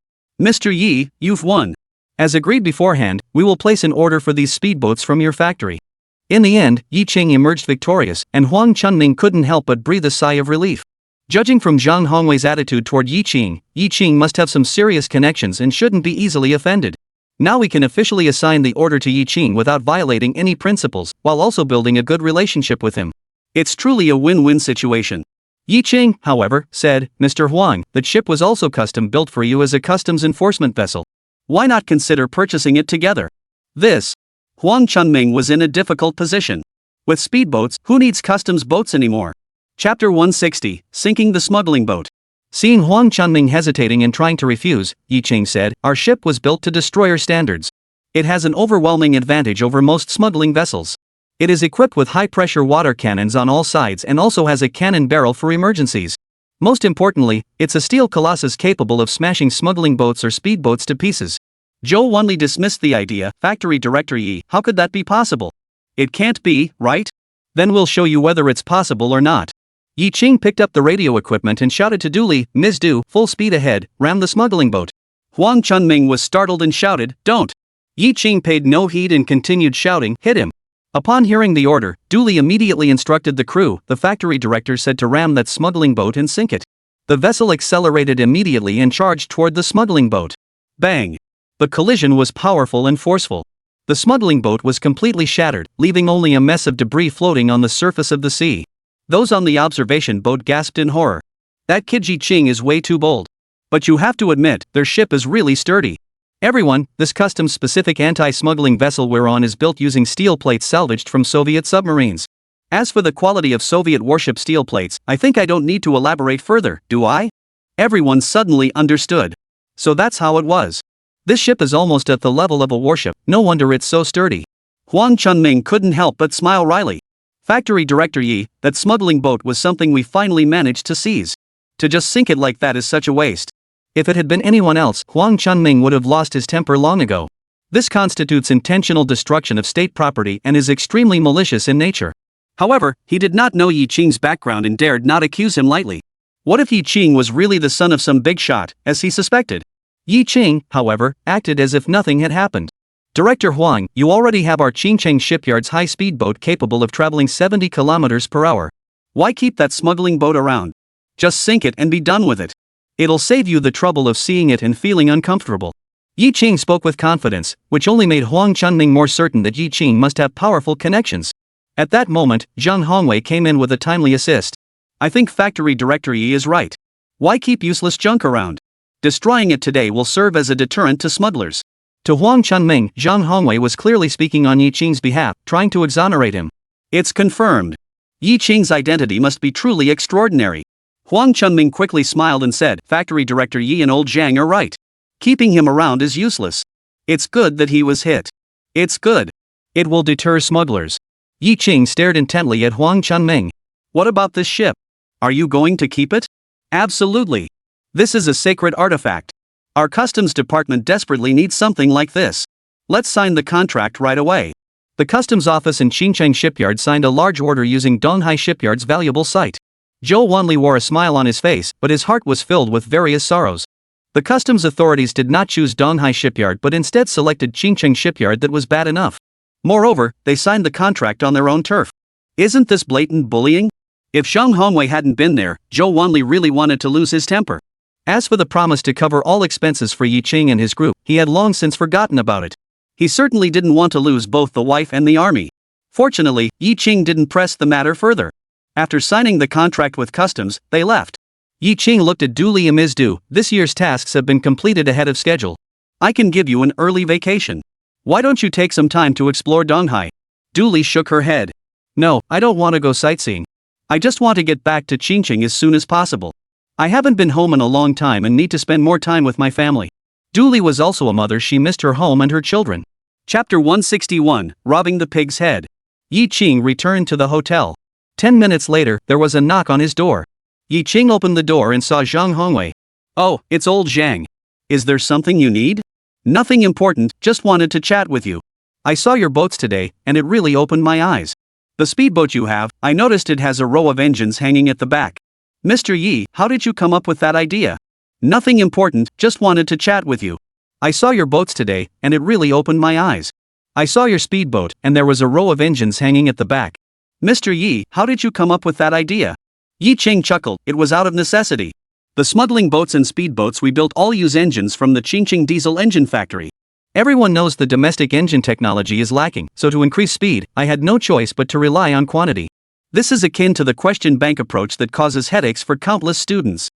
"Mr. Yi, you've won. As agreed beforehand, we will place an order for these speedboats from your factory." In the end, Yi Ching emerged victorious, and Huang Chunming couldn't help but breathe a sigh of relief. Judging from Zhang Hongwei's attitude toward Yi Ching must have some serious connections and shouldn't be easily offended. Now we can officially assign the order to Yi Ching without violating any principles, while also building a good relationship with him. It's truly a win-win situation. Yi Ching, however, said, "Mr. Huang, that ship was also custom-built for you as a customs enforcement vessel. Why not consider purchasing it together?" Huang Chunming was in a difficult position. With speedboats, who needs customs boats anymore? Chapter 160, Sinking the Smuggling Boat. Seeing Huang Chunming hesitating and trying to refuse, Yi Ching said, "Our ship was built to destroyer standards. It has an overwhelming advantage over most smuggling vessels. It is equipped with high-pressure water cannons on all sides and also has a cannon barrel for emergencies. Most importantly, it's a steel colossus capable of smashing smuggling boats or speedboats to pieces. Zhou Wanli dismissed the idea. Factory Director Yi, how could that be possible? It can't be, right? Then we'll show you whether it's possible or not. Yi Qing picked up the radio equipment and shouted to Du Li, Ms. Du, full speed ahead, ram the smuggling boat. Huang Chunming was startled and shouted, don't. Yi Qing paid no heed and continued shouting, hit him. Upon hearing the order, Du Li immediately instructed the crew. The factory director said to ram that smuggling boat and sink it. The vessel accelerated immediately and charged toward the smuggling boat. Bang! The collision was powerful and forceful. The smuggling boat was completely shattered, leaving only a mess of debris floating on the surface of the sea. Those on the observation boat gasped in horror. That kid Yi Qing is way too bold. But you have to admit, their ship is really sturdy. Everyone, this customs-specific anti-smuggling vessel we're on is built using steel plates salvaged from Soviet submarines. As for the quality of Soviet warship steel plates, I think I don't need to elaborate further, do I? Everyone suddenly understood. So that's how it was. This ship is almost at the level of a warship, no wonder it's so sturdy. Huang Chunming couldn't help but smile wryly. Factory Director Yi, that smuggling boat was something we finally managed to seize. To just sink it like that is such a waste. If it had been anyone else, Huang Chunming would have lost his temper long ago. This constitutes intentional destruction of state property and is extremely malicious in nature. However, he did not know Yi Qing's background and dared not accuse him lightly. What if Yi Qing was really the son of some big shot, as he suspected? Yi Qing, however, acted as if nothing had happened. Director Huang, you already have our Qingcheng shipyard's high-speed boat capable of traveling 70 kilometers per hour. Why keep that smuggling boat around? Just sink it and be done with it. It'll save you the trouble of seeing it and feeling uncomfortable. Yi Qing spoke with confidence, which only made Huang Chunming more certain that Yi Qing must have powerful connections. At that moment, Zhang Hongwei came in with a timely assist. I think Factory Director Yi is right. Why keep useless junk around? Destroying it today will serve as a deterrent to smugglers. To Huang Chunming, Zhang Hongwei was clearly speaking on Yi Qing's behalf, trying to exonerate him. It's confirmed. Yi Qing's identity must be truly extraordinary. Huang Chunming quickly smiled and said, Factory Director Yi and old Zhang are right. Keeping him around is useless. It's good that he was hit. It's good. It will deter smugglers. Yi Qing stared intently at Huang Chunming. What about this ship? Are you going to keep it? Absolutely. This is a sacred artifact. Our customs department desperately needs something like this. Let's sign the contract right away. The customs office in Qingcheng shipyard signed a large order using Donghai shipyard's valuable site. Zhou Wanli wore a smile on his face, but his heart was filled with various sorrows. The customs authorities did not choose Donghai shipyard but instead selected Qingcheng shipyard that was bad enough. Moreover, they signed the contract on their own turf. Isn't this blatant bullying? If Zhang Hongwei hadn't been there, Zhou Wanli really wanted to lose his temper. As for the promise to cover all expenses for Yi Qing and his group, he had long since forgotten about it. He certainly didn't want to lose both the wife and the army. Fortunately, Yi Qing didn't press the matter further. After signing the contract with customs, they left. Yi Qing looked at Du Li and Ms. Du. This year's tasks have been completed ahead of schedule. I can give you an early vacation. Why don't you take some time to explore Donghai? Du Li shook her head. No, I don't want to go sightseeing. I just want to get back to Qingcheng as soon as possible. I haven't been home in a long time and need to spend more time with my family. Du Li was also a mother. She missed her home and her children. Chapter 161, Robbing the Pig's Head. Yi Qing returned to the hotel. 10 minutes later, there was a knock on his door. Yi Qing opened the door and saw Zhang Hongwei. Oh, it's old Zhang. Is there something you need? Nothing important, just wanted to chat with you. I saw your boats today, and it really opened my eyes. The speedboat you have, I noticed it has a row of engines hanging at the back. Mr. Yi, how did you come up with that idea? Nothing important, just wanted to chat with you. I saw your boats today, and it really opened my eyes. I saw your speedboat, and there was a row of engines hanging at the back. Mr. Yi, how did you come up with that idea? Yi Qing chuckled, it was out of necessity. The smuggling boats and speedboats we built all use engines from the Qingcheng diesel engine factory. Everyone knows the domestic engine technology is lacking, so to increase speed, I had no choice but to rely on quantity. This is akin to the question bank approach that causes headaches for countless students.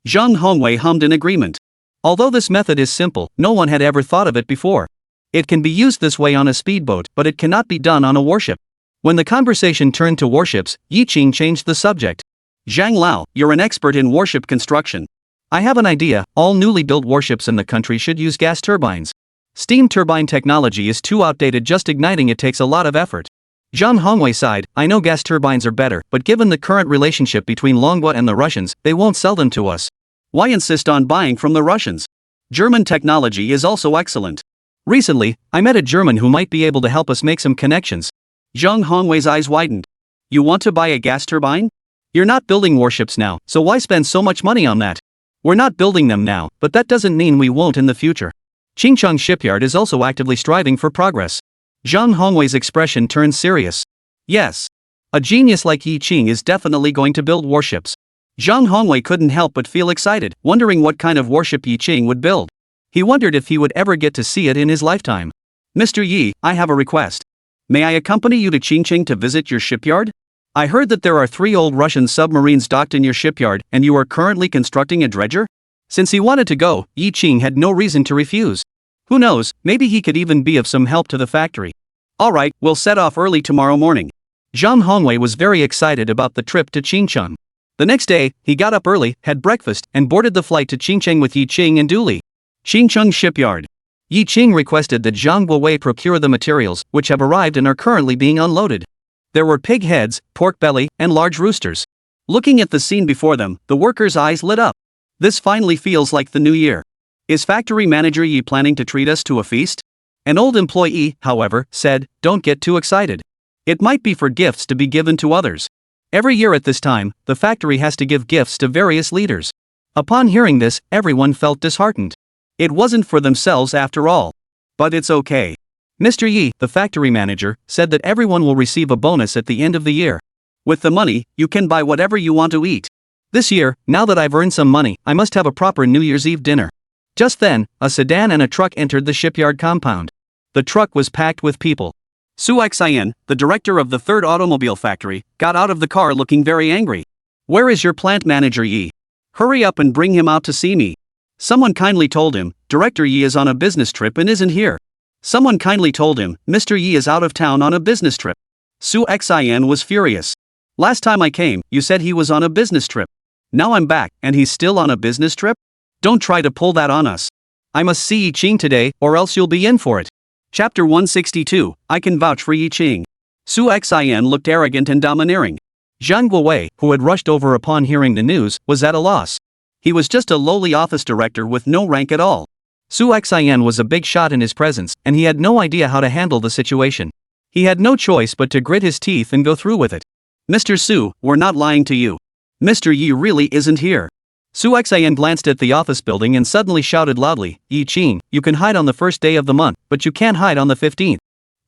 Zhang Hongwei hummed in agreement. Although this method is simple, no one had ever thought of it before. It can be used this way on a speedboat, but it cannot be done on a warship. When the conversation turned to warships, Yi Qing changed the subject. Zhang Lao, you're an expert in warship construction. I have an idea, all newly built warships in the country should use gas turbines. Steam turbine technology is too outdated, just igniting it takes a lot of effort. Zhang Hongwei sighed, I know gas turbines are better, but given the current relationship between Longwa and the Russians, they won't sell them to us. Why insist on buying from the Russians? German technology is also excellent. Recently, I met a German who might be able to help us make some connections. Zhang Hongwei's eyes widened. You want to buy a gas turbine? You're not building warships now, so why spend so much money on that? We're not building them now, but that doesn't mean we won't in the future. Qingcheng Shipyard is also actively striving for progress. Zhang Hongwei's expression turned serious. Yes. A genius like Yi Qing is definitely going to build warships. Zhang Hongwei couldn't help but feel excited, wondering what kind of warship Yi Qing would build. He wondered if he would ever get to see it in his lifetime. Mr. Yi, I have a request. May I accompany you to Qingcheng to visit your shipyard? I heard that there are 3 old Russian submarines docked in your shipyard, and you are currently constructing a dredger? Since he wanted to go, Yi Qing had no reason to refuse. Who knows, maybe he could even be of some help to the factory. Alright, we'll set off early tomorrow morning. Zhang Hongwei was very excited about the trip to Qingcheng. The next day, he got up early, had breakfast, and boarded the flight to Qingcheng with Yi Qing and Dooley. Qingcheng Shipyard. Yi Qing requested that Zhang Guowei procure the materials, which have arrived and are currently being unloaded. There were pig heads, pork belly, and large roosters. Looking at the scene before them, the workers' eyes lit up. This finally feels like the new year. Is factory manager Yi planning to treat us to a feast? An old employee, however, said, don't get too excited. It might be for gifts to be given to others. Every year at this time, the factory has to give gifts to various leaders. Upon hearing this, everyone felt disheartened. It wasn't for themselves after all. But it's okay. Mr. Yi, the factory manager, said that everyone will receive a bonus at the end of the year. With the money, you can buy whatever you want to eat. This year, now that I've earned some money, I must have a proper New Year's Eve dinner. Just then, a sedan and a truck entered the shipyard compound. The truck was packed with people. Su Xian, the director of the 3rd automobile factory, got out of the car looking very angry. Where is your plant manager Yi? Hurry up and bring him out to see me. Someone kindly told him, Director Yi is on a business trip and isn't here. Someone kindly told him, Mr. Yi is out of town on a business trip. Su Xian was furious. Last time I came, you said he was on a business trip. Now I'm back, and he's still on a business trip? Don't try to pull that on us. I must see Yi Qing today, or else you'll be in for it. Chapter 162, I can vouch for Yi Qing. Su Xian looked arrogant and domineering. Zhang Guowei, who had rushed over upon hearing the news, was at a loss. He was just a lowly office director with no rank at all. Su Xian was a big shot in his presence, and he had no idea how to handle the situation. He had no choice but to grit his teeth and go through with it. Mr. Su, we're not lying to you. Mr. Yi really isn't here. Su Xian glanced at the office building and suddenly shouted loudly, Yi Qing, you can hide on the first day of the month, but you can't hide on the 15th.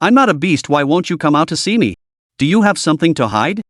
I'm not a beast, why won't you come out to see me? Do you have something to hide?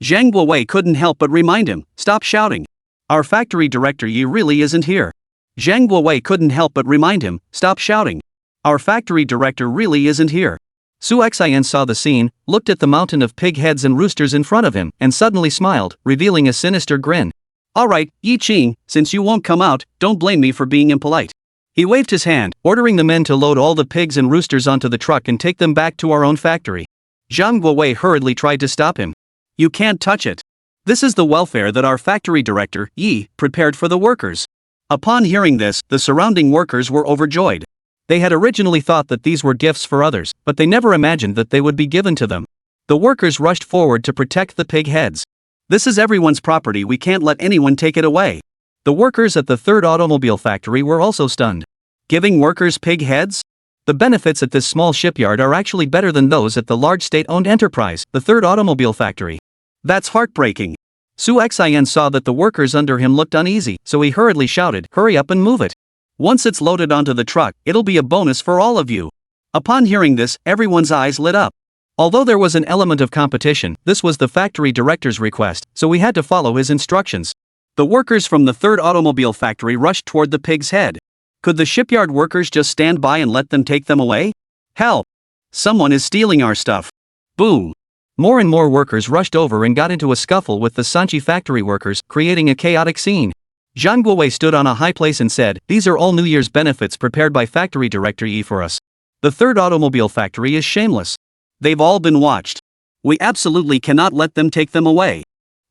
Zhang Guowei couldn't help but remind him, stop shouting. Our factory director Yi really isn't here. Zhang Guowei couldn't help but remind him, stop shouting. Our factory director really isn't here. Su Xian saw the scene, looked at the mountain of pig heads and roosters in front of him, and suddenly smiled, revealing a sinister grin. Alright, Yi Qing, since you won't come out, don't blame me for being impolite. He waved his hand, ordering the men to load all the pigs and roosters onto the truck and take them back to our own factory. Zhang Guowei hurriedly tried to stop him. You can't touch it. This is the welfare that our factory director, Yi, prepared for the workers. Upon hearing this, the surrounding workers were overjoyed. They had originally thought that these were gifts for others, but they never imagined that they would be given to them. The workers rushed forward to protect the pig heads. This is everyone's property, we can't let anyone take it away. The workers at the 3rd automobile factory were also stunned. Giving workers pig heads? The benefits at this small shipyard are actually better than those at the large state-owned enterprise, the 3rd automobile factory. That's heartbreaking. Su Xian saw that the workers under him looked uneasy, so he hurriedly shouted, hurry up and move it. Once it's loaded onto the truck, it'll be a bonus for all of you. Upon hearing this, everyone's eyes lit up. Although there was an element of competition, this was the factory director's request, so we had to follow his instructions. The workers from the 3rd automobile factory rushed toward the pig's head. Could the shipyard workers just stand by and let them take them away? Help! Someone is stealing our stuff. Boom! More and more workers rushed over and got into a scuffle with the Sanchi factory workers, creating a chaotic scene. Zhang Guowei stood on a high place and said, these are all New Year's benefits prepared by factory director Yi for us. The 3rd automobile factory is shameless. They've all been watched. We absolutely cannot let them take them away.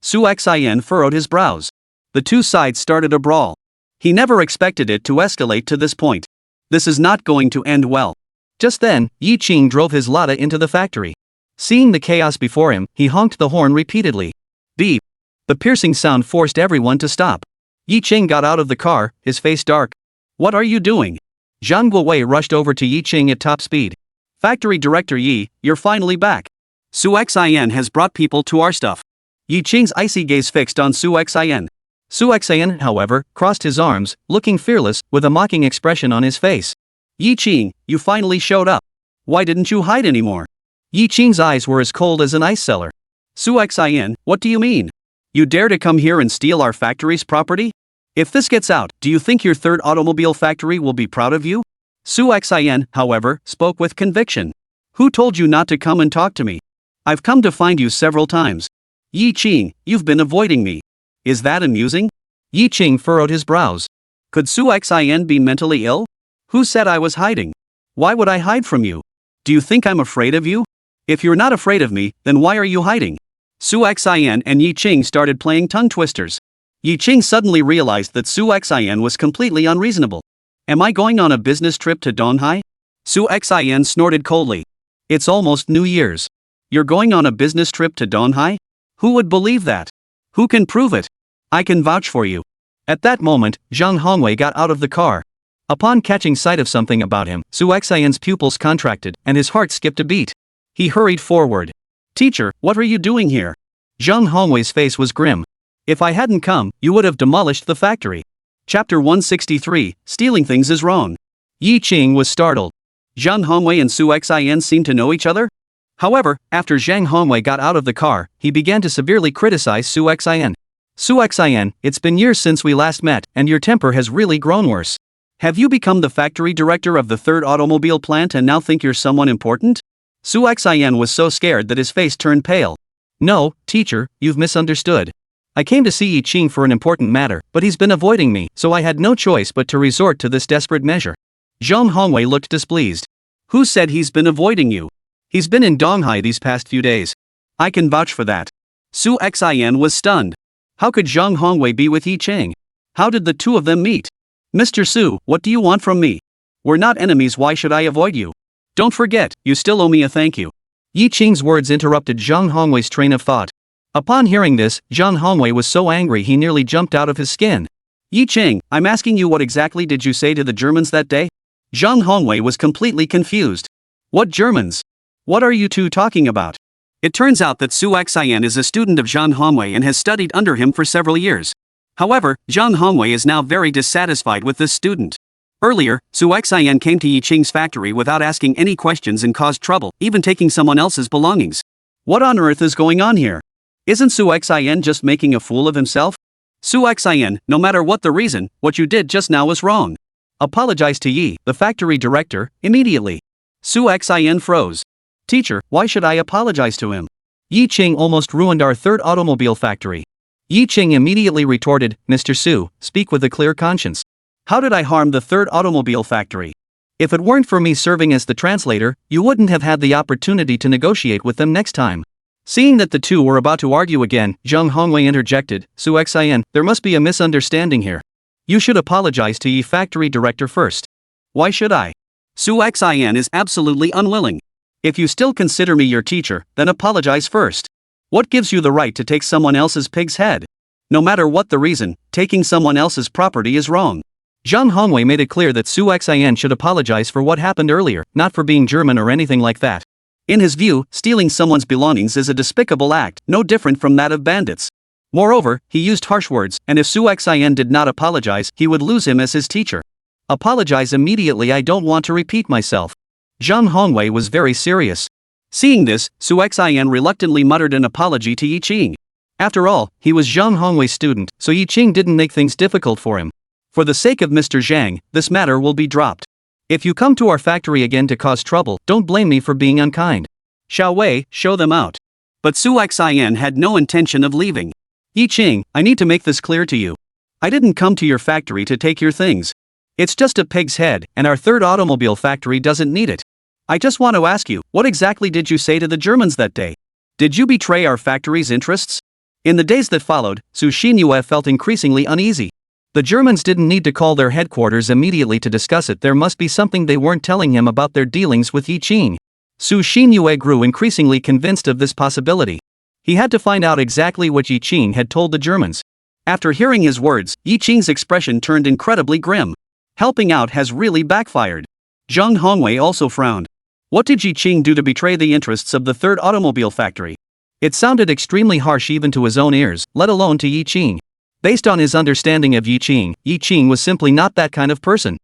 Su Xian furrowed his brows. The two sides started a brawl. He never expected it to escalate to this point. This is not going to end well. Just then, Yi Qing drove his Lada into the factory. Seeing the chaos before him, he honked the horn repeatedly. Beep. The piercing sound forced everyone to stop. Yi Qing got out of the car, his face dark. What are you doing? Zhang Guowei rushed over to Yi Qing at top speed. Factory Director Yi, you're finally back. Su Xian has brought people to our stuff. Yi Qing's icy gaze fixed on Su Xian. Su Xian, however, crossed his arms, looking fearless, with a mocking expression on his face. Yi Qing, you finally showed up. Why didn't you hide anymore? Yi Qing's eyes were as cold as an ice cellar. Su Xian, what do you mean? You dare to come here and steal our factory's property? If this gets out, do you think your third automobile factory will be proud of you? Su Xian, however, spoke with conviction. Who told you not to come and talk to me? I've come to find you several times. Yi Qing, you've been avoiding me. Is that amusing? Yi Qing furrowed his brows. Could Su Xian be mentally ill? Who said I was hiding? Why would I hide from you? Do you think I'm afraid of you? If you're not afraid of me, then why are you hiding? Su Xian and Yi Qing started playing tongue twisters. Yi Qing suddenly realized that Su Xian was completely unreasonable. Am I going on a business trip to Donghai? Su Xian snorted coldly. It's almost New Year's. You're going on a business trip to Donghai? Who would believe that? Who can prove it? I can vouch for you. At that moment, Zhang Hongwei got out of the car. Upon catching sight of something about him, Su Xian's pupils contracted, and his heart skipped a beat. He hurried forward. Teacher, what are you doing here? Zhang Hongwei's face was grim. If I hadn't come, you would have demolished the factory. Chapter 163, Stealing Things is Wrong. Yi Qing was startled. Zhang Hongwei and Su Xian seemed to know each other? However, after Zhang Hongwei got out of the car, he began to severely criticize Su Xian. Su Xian, it's been years since we last met, and your temper has really grown worse. Have you become the factory director of the third automobile plant and now think you're someone important? Su Xian was so scared that his face turned pale. No, teacher, you've misunderstood. I came to see Yi Qing for an important matter, but he's been avoiding me, so I had no choice but to resort to this desperate measure. Zhang Hongwei looked displeased. Who said he's been avoiding you? He's been in Donghai these past few days. I can vouch for that. Su Xian was stunned. How could Zhang Hongwei be with Yi Qing? How did the two of them meet? Mr. Su, what do you want from me? We're not enemies, why should I avoid you? Don't forget, you still owe me a thank you. Yi Qing's words interrupted Zhang Hongwei's train of thought. Upon hearing this, Zhang Hongwei was so angry he nearly jumped out of his skin. Yi Qing, I'm asking you, what exactly did you say to the Germans that day? Zhang Hongwei was completely confused. What Germans? What are you two talking about? It turns out that Su Xian is a student of Zhang Hongwei and has studied under him for several years. However, Zhang Hongwei is now very dissatisfied with this student. Earlier, Su Xian came to Yi Qing's factory without asking any questions and caused trouble, even taking someone else's belongings. What on earth is going on here? Isn't Su Xian just making a fool of himself? Su Xian, no matter what the reason, what you did just now was wrong. Apologize to Yi, the factory director, immediately. Su Xian froze. Teacher, why should I apologize to him? Yi Qing almost ruined our third automobile factory. Yi Qing immediately retorted, Mr. Su, speak with a clear conscience. How did I harm the third automobile factory? If it weren't for me serving as the translator, you wouldn't have had the opportunity to negotiate with them next time. Seeing that the two were about to argue again, Zhang Hongwei interjected, Su Xian, there must be a misunderstanding here. You should apologize to Yi factory director first. Why should I? Su Xian is absolutely unwilling. If you still consider me your teacher, then apologize first. What gives you the right to take someone else's pig's head? No matter what the reason, taking someone else's property is wrong. Zhang Hongwei made it clear that Su Xian should apologize for what happened earlier, not for being German or anything like that. In his view, stealing someone's belongings is a despicable act, no different from that of bandits. Moreover, he used harsh words, and if Su Xian did not apologize, he would lose him as his teacher. Apologize immediately, I don't want to repeat myself. Zhang Hongwei was very serious. Seeing this, Su Xian reluctantly muttered an apology to Yi Qing. After all, he was Zhang Hongwei's student, so Yi Qing didn't make things difficult for him. For the sake of Mr. Zhang, this matter will be dropped. If you come to our factory again to cause trouble, don't blame me for being unkind. Xiao Wei, show them out. But Su Xian had no intention of leaving. Yi Qing, I need to make this clear to you. I didn't come to your factory to take your things. It's just a pig's head, and our third automobile factory doesn't need it. I just want to ask you, what exactly did you say to the Germans that day? Did you betray our factory's interests? In the days that followed, Su Xinyue felt increasingly uneasy. The Germans didn't need to call their headquarters immediately to discuss it. There must be something they weren't telling him about their dealings with Yi Qing. Su Xinyue grew increasingly convinced of this possibility. He had to find out exactly what Yi Qing had told the Germans. After hearing his words, Yi Qing's expression turned incredibly grim. Helping out has really backfired. Zhang Hongwei also frowned. What did Yi Qing do to betray the interests of the third automobile factory? It sounded extremely harsh even to his own ears, let alone to Yi Qing. Based on his understanding of Yi Qing was simply not that kind of person.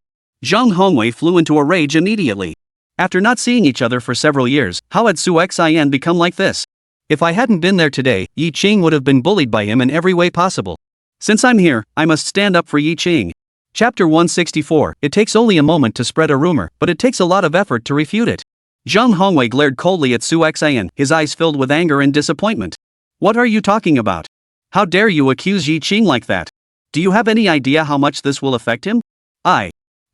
Zhang Hongwei flew into a rage immediately. After not seeing each other for several years, how had Su Xian become like this? If I hadn't been there today, Yi Qing would have been bullied by him in every way possible. Since I'm here, I must stand up for Yi Qing. Chapter 164. It takes only a moment to spread a rumor, but it takes a lot of effort to refute it. Zhang Hongwei glared coldly at Su Xian, his eyes filled with anger and disappointment. What are you talking about? How dare you accuse Yi Qing like that? Do you have any idea how much this will affect him?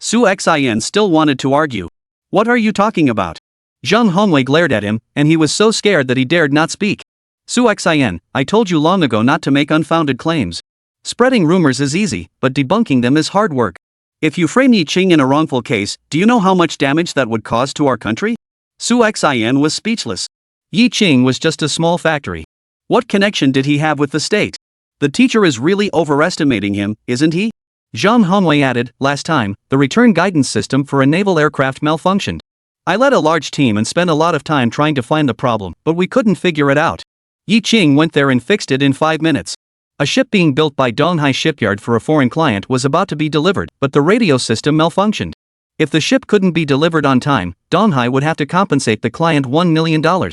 Su Xian still wanted to argue. What are you talking about? Zhang Hongwei glared at him, and he was so scared that he dared not speak. Su Xian, I told you long ago not to make unfounded claims. Spreading rumors is easy, but debunking them is hard work. If you frame Yi Qing in a wrongful case, do you know how much damage that would cause to our country? Su Xian was speechless. Yi Qing was just a small factory. What connection did he have with the state? The teacher is really overestimating him, isn't he? Zhang Hongwei added, last time, the return guidance system for a naval aircraft malfunctioned. I led a large team and spent a lot of time trying to find the problem, but we couldn't figure it out. Yi Qing went there and fixed it in 5 minutes. A ship being built by Donghai shipyard for a foreign client was about to be delivered, but the radio system malfunctioned. If the ship couldn't be delivered on time, Donghai would have to compensate the client $1 million.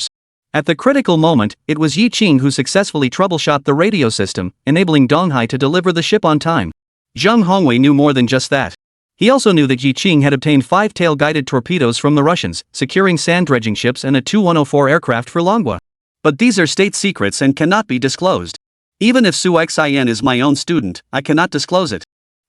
At the critical moment, it was Yi Qing who successfully troubleshot the radio system, enabling Donghai to deliver the ship on time. Zhang Hongwei knew more than just that. He also knew that Yi Qing had obtained 5 tail-guided torpedoes from the Russians, securing sand-dredging ships and a Tu-104 aircraft for Manhwa. But these are state secrets and cannot be disclosed. Even if Su Xian is my own student, I cannot disclose it.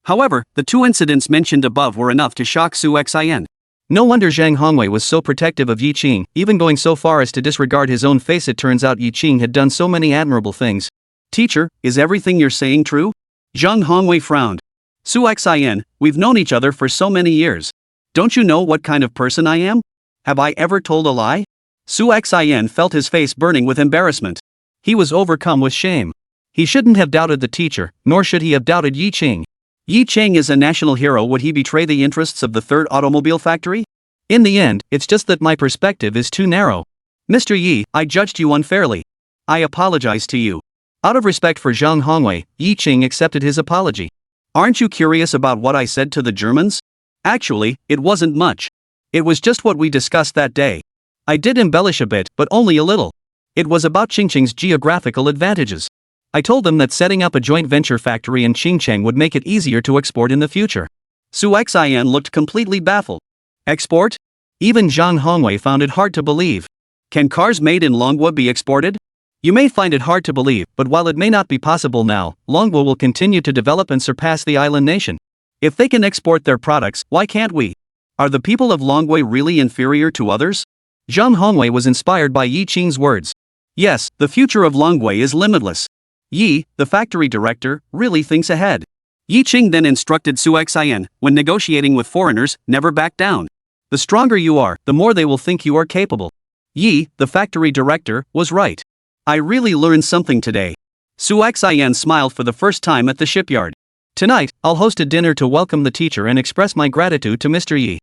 However, the 2 incidents mentioned above were enough to shock Su Xian. No wonder Zhang Hongwei was so protective of Yi Qing, even going so far as to disregard his own face. It turns out Yi Qing had done so many admirable things. Teacher, is everything you're saying true? Zhang Hongwei frowned. Su Xian, we've known each other for so many years. Don't you know what kind of person I am? Have I ever told a lie? Su Xian felt his face burning with embarrassment. He was overcome with shame. He shouldn't have doubted the teacher, nor should he have doubted Yi Qing. Yi Qing is a national hero. Would he betray the interests of the third automobile factory? In the end, it's just that my perspective is too narrow. Mr. Yi, I judged you unfairly. I apologize to you. Out of respect for Zhang Hongwei, Yi Qing accepted his apology. Aren't you curious about what I said to the Germans? Actually, it wasn't much. It was just what we discussed that day. I did embellish a bit, but only a little. It was about Qingcheng's geographical advantages. I told them that setting up a joint venture factory in Qingcheng would make it easier to export in the future. Su Xian looked completely baffled. Export? Even Zhang Hongwei found it hard to believe. Can cars made in Manhwa be exported? You may find it hard to believe, but while it may not be possible now, Manhwa will continue to develop and surpass the island nation. If they can export their products, why can't we? Are the people of Manhwa really inferior to others? Zhang Hongwei was inspired by Yi Qing's words. Yes, the future of Manhwa is limitless. Yi, the factory director, really thinks ahead. Yi Qing then instructed Su Xian, when negotiating with foreigners, never back down. The stronger you are, the more they will think you are capable. Yi, the factory director, was right. I really learned something today. Su Xian smiled for the first time at the shipyard. Tonight, I'll host a dinner to welcome the teacher and express my gratitude to Mr. Yi.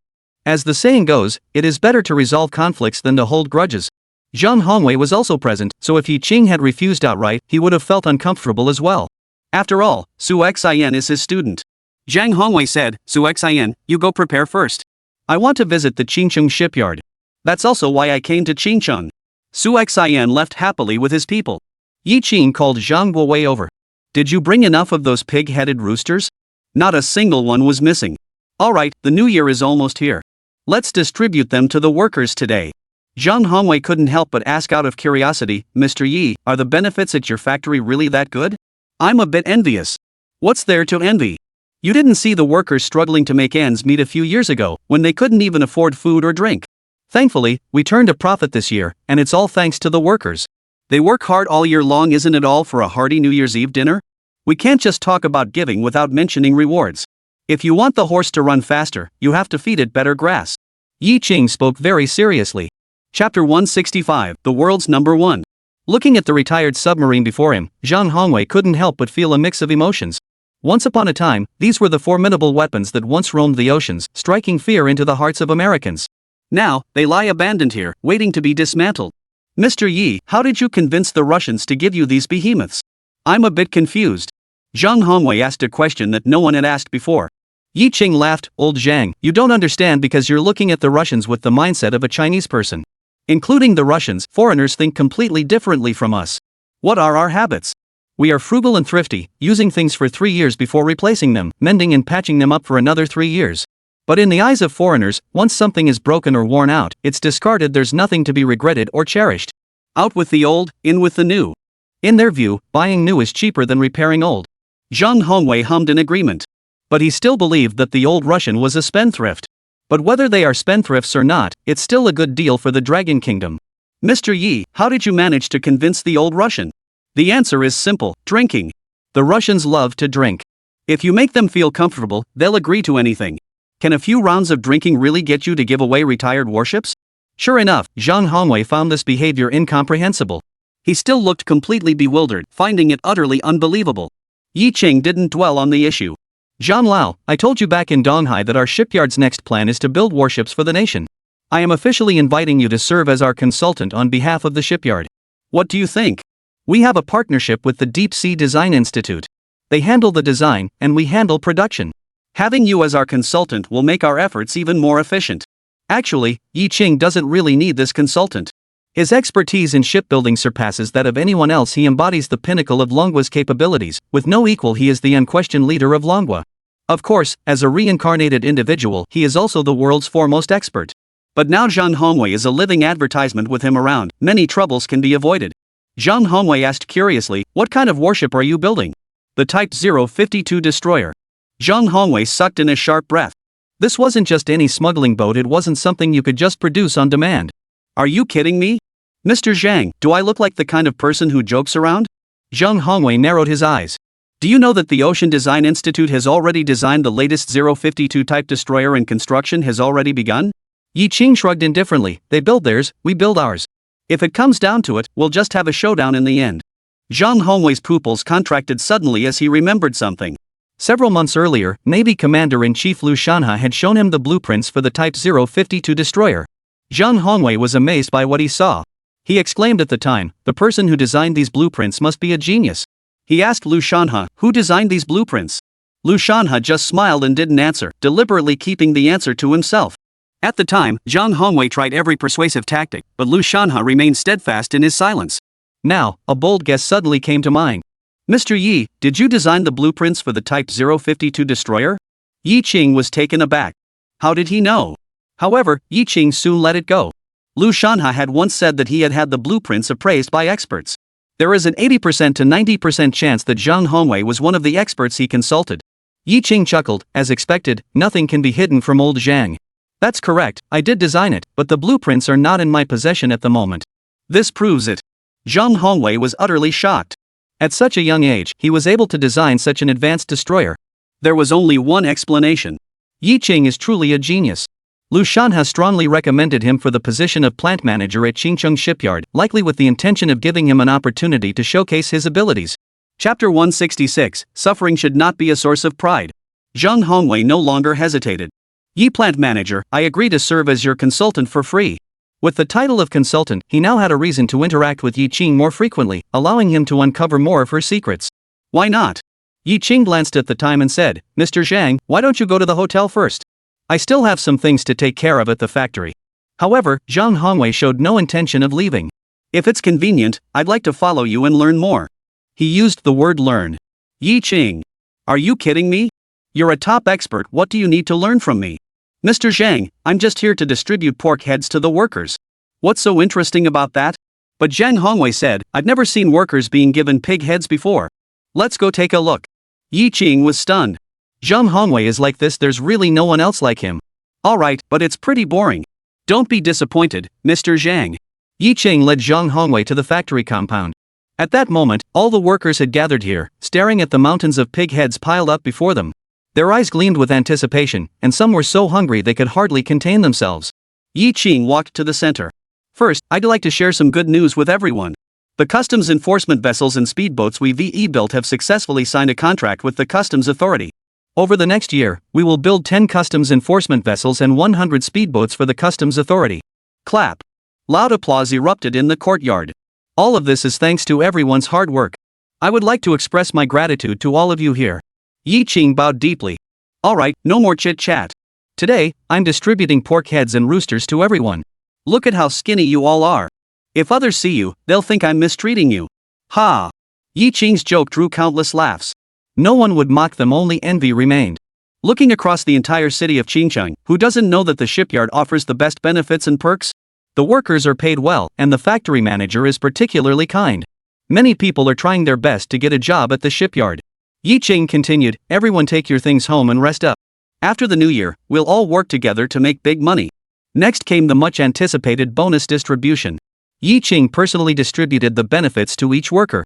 As the saying goes, it is better to resolve conflicts than to hold grudges. Zhang Hongwei was also present, so if Yi Qing had refused outright, he would have felt uncomfortable as well. After all, Su Xian is his student. Zhang Hongwei said, Su Xian, you go prepare first. I want to visit the Qingcheng shipyard. That's also why I came to Qingcheng. Su Xian left happily with his people. Yi Qing called Zhang Guowei over. Did you bring enough of those pig-headed roosters? Not a single one was missing. Alright, the new year is almost here. Let's distribute them to the workers today. Zhang Hongwei couldn't help but ask out of curiosity, Mr. Yi, are the benefits at your factory really that good? I'm a bit envious. What's there to envy? You didn't see the workers struggling to make ends meet a few years ago, when they couldn't even afford food or drink. Thankfully, we turned a profit this year, and it's all thanks to the workers. They work hard all year long. Isn't it all for a hearty New Year's Eve dinner? We can't just talk about giving without mentioning rewards. If you want the horse to run faster, you have to feed it better grass. Yi Qing spoke very seriously. Chapter 165, The World's Number One. Looking at the retired submarine before him, Zhang Hongwei couldn't help but feel a mix of emotions. Once upon a time, these were the formidable weapons that once roamed the oceans, striking fear into the hearts of Americans. Now, they lie abandoned here, waiting to be dismantled. Mr. Yi, how did you convince the Russians to give you these behemoths? I'm a bit confused. Zhang Hongwei asked a question that no one had asked before. Yi Qing laughed, Old Zhang, you don't understand because you're looking at the Russians with the mindset of a Chinese person. Including the Russians, foreigners think completely differently from us. What are our habits? We are frugal and thrifty, using things for 3 years before replacing them, mending and patching them up for another 3 years. But in the eyes of foreigners, once something is broken or worn out, it's discarded. There's nothing to be regretted or cherished. Out with the old, in with the new. In their view, buying new is cheaper than repairing old. Zhang Hongwei hummed in agreement. But he still believed that the old Russian was a spendthrift. But whether they are spendthrifts or not, it's still a good deal for the Dragon Kingdom. Mr. Yi, how did you manage to convince the old Russian? The answer is simple, drinking. The Russians love to drink. If you make them feel comfortable, they'll agree to anything. Can a few rounds of drinking really get you to give away retired warships? Sure enough, Zhang Hongwei found this behavior incomprehensible. He still looked completely bewildered, finding it utterly unbelievable. Yi Qing didn't dwell on the issue. Zhang Lao, I told you back in Donghai that our shipyard's next plan is to build warships for the nation. I am officially inviting you to serve as our consultant on behalf of the shipyard. What do you think? We have a partnership with the Deep Sea Design Institute. They handle the design, and we handle production. Having you as our consultant will make our efforts even more efficient. Actually, Yi Qing doesn't really need this consultant. His expertise in shipbuilding surpasses that of anyone else. He embodies the pinnacle of Longwa's capabilities. With no equal, he is the unquestioned leader of Longwa. Of course, as a reincarnated individual, he is also the world's foremost expert. But now Zhang Hongwei is a living advertisement. With him around, many troubles can be avoided. Zhang Hongwei asked curiously, what kind of warship are you building? The Type 052 destroyer. Zhang Hongwei sucked in a sharp breath. This wasn't just any smuggling boat. It wasn't something you could just produce on demand. Are you kidding me? Mr. Zhang, do I look like the kind of person who jokes around? Zhang Hongwei narrowed his eyes. Do you know that the Ocean Design Institute has already designed the latest 052 type destroyer and construction has already begun? Yi Qing shrugged indifferently. They build theirs, we build ours. If it comes down to it, we'll just have a showdown in the end. Zhang Hongwei's pupils contracted suddenly as he remembered something. Several months earlier, Navy Commander-in-Chief Liu Shanhe had shown him the blueprints for the Type 052 destroyer. Zhang Hongwei was amazed by what he saw. He exclaimed at the time, the person who designed these blueprints must be a genius. He asked Liu Shanhe, who designed these blueprints? Liu Shanhe just smiled and didn't answer, deliberately keeping the answer to himself. At the time, Zhang Hongwei tried every persuasive tactic, but Liu Shanhe remained steadfast in his silence. Now, a bold guess suddenly came to mind. Mr. Yi, did you design the blueprints for the Type 052 destroyer? Yi Qing was taken aback. How did he know? However, Yi Qing soon let it go. Liu Shanhe had once said that he had had the blueprints appraised by experts. There is an 80% to 90% chance that Zhang Hongwei was one of the experts he consulted. Yi Qing chuckled, as expected, nothing can be hidden from old Zhang. That's correct, I did design it, but the blueprints are not in my possession at the moment. This proves it. Zhang Hongwei was utterly shocked. At such a young age, he was able to design such an advanced destroyer. There was only one explanation. Yi Qing is truly a genius. Liu Shanhe strongly recommended him for the position of plant manager at Qingcheng Shipyard, likely with the intention of giving him an opportunity to showcase his abilities. Chapter 166, Suffering Should Not Be a Source of Pride. Zhang Hongwei no longer hesitated. Yi plant manager, I agree to serve as your consultant for free. With the title of consultant, he now had a reason to interact with Yi Qing more frequently, allowing him to uncover more of her secrets. Why not? Yi Qing glanced at the time and said, Mr. Zhang, why don't you go to the hotel first? I still have some things to take care of at the factory. However, Zhang Hongwei showed no intention of leaving. If it's convenient, I'd like to follow you and learn more. He used the word learn. Yi Qing. Are you kidding me? You're a top expert, what do you need to learn from me? Mr. Zhang, I'm just here to distribute pork heads to the workers. What's so interesting about that? But Zhang Hongwei said, I've never seen workers being given pig heads before. Let's go take a look. Yi Qing was stunned. Zhang Hongwei is like this, there's really no one else like him. Alright, but it's pretty boring. Don't be disappointed, Mr. Zhang. Yi Qing led Zhang Hongwei to the factory compound. At that moment, all the workers had gathered here, staring at the mountains of pig heads piled up before them. Their eyes gleamed with anticipation, and some were so hungry they could hardly contain themselves. Yi Qing walked to the center. First, I'd like to share some good news with everyone. The customs enforcement vessels and speedboats we've built have successfully signed a contract with the customs authority. Over the next year, we will build 10 customs enforcement vessels and 100 speedboats for the customs authority. Clap. Loud applause erupted in the courtyard. All of this is thanks to everyone's hard work. I would like to express my gratitude to all of you here. Yi Qing bowed deeply. Alright, no more chit-chat. Today, I'm distributing pork heads and roosters to everyone. Look at how skinny you all are. If others see you, they'll think I'm mistreating you. Ha! Yi Qing's joke drew countless laughs. No one would mock them, only envy remained. Looking across the entire city of Qingcheng, who doesn't know that the shipyard offers the best benefits and perks? The workers are paid well, and the factory manager is particularly kind. Many people are trying their best to get a job at the shipyard. Yi Qing continued, everyone take your things home and rest up. After the new year, we'll all work together to make big money. Next came the much anticipated bonus distribution. Yi Qing personally distributed the benefits to each worker.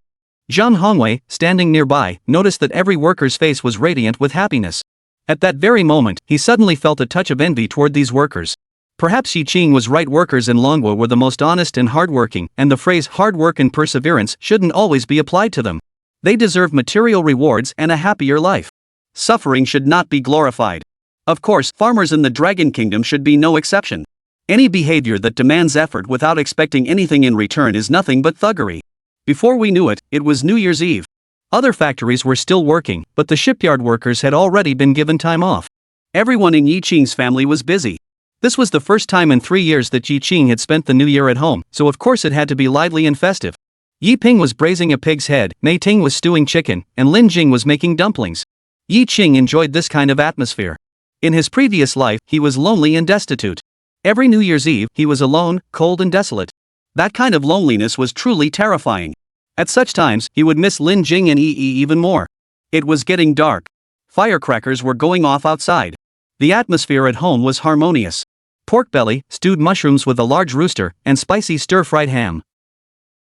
Zhang Hongwei, standing nearby, noticed that every worker's face was radiant with happiness. At that very moment, he suddenly felt a touch of envy toward these workers. Perhaps Yi Qing was right, workers in Longwa were the most honest and hardworking, and the phrase hard work and perseverance shouldn't always be applied to them. They deserve material rewards and a happier life. Suffering should not be glorified. Of course, farmers in the Dragon Kingdom should be no exception. Any behavior that demands effort without expecting anything in return is nothing but thuggery. Before we knew it, it was New Year's Eve. Other factories were still working, but the shipyard workers had already been given time off. Everyone in Yi Qing's family was busy. This was the first time in 3 years that Yi Qing had spent the new year at home, so of course it had to be lively and festive. Yi Ping was braising a pig's head, Mei Ting was stewing chicken, and Lin Jing was making dumplings. Yi Qing enjoyed this kind of atmosphere. In his previous life, he was lonely and destitute. Every New Year's Eve, he was alone, cold and desolate. That kind of loneliness was truly terrifying. At such times, he would miss Lin Jing and Yi even more. It was getting dark. Firecrackers were going off outside. The atmosphere at home was harmonious. Pork belly, stewed mushrooms with a large rooster, and spicy stir-fried ham.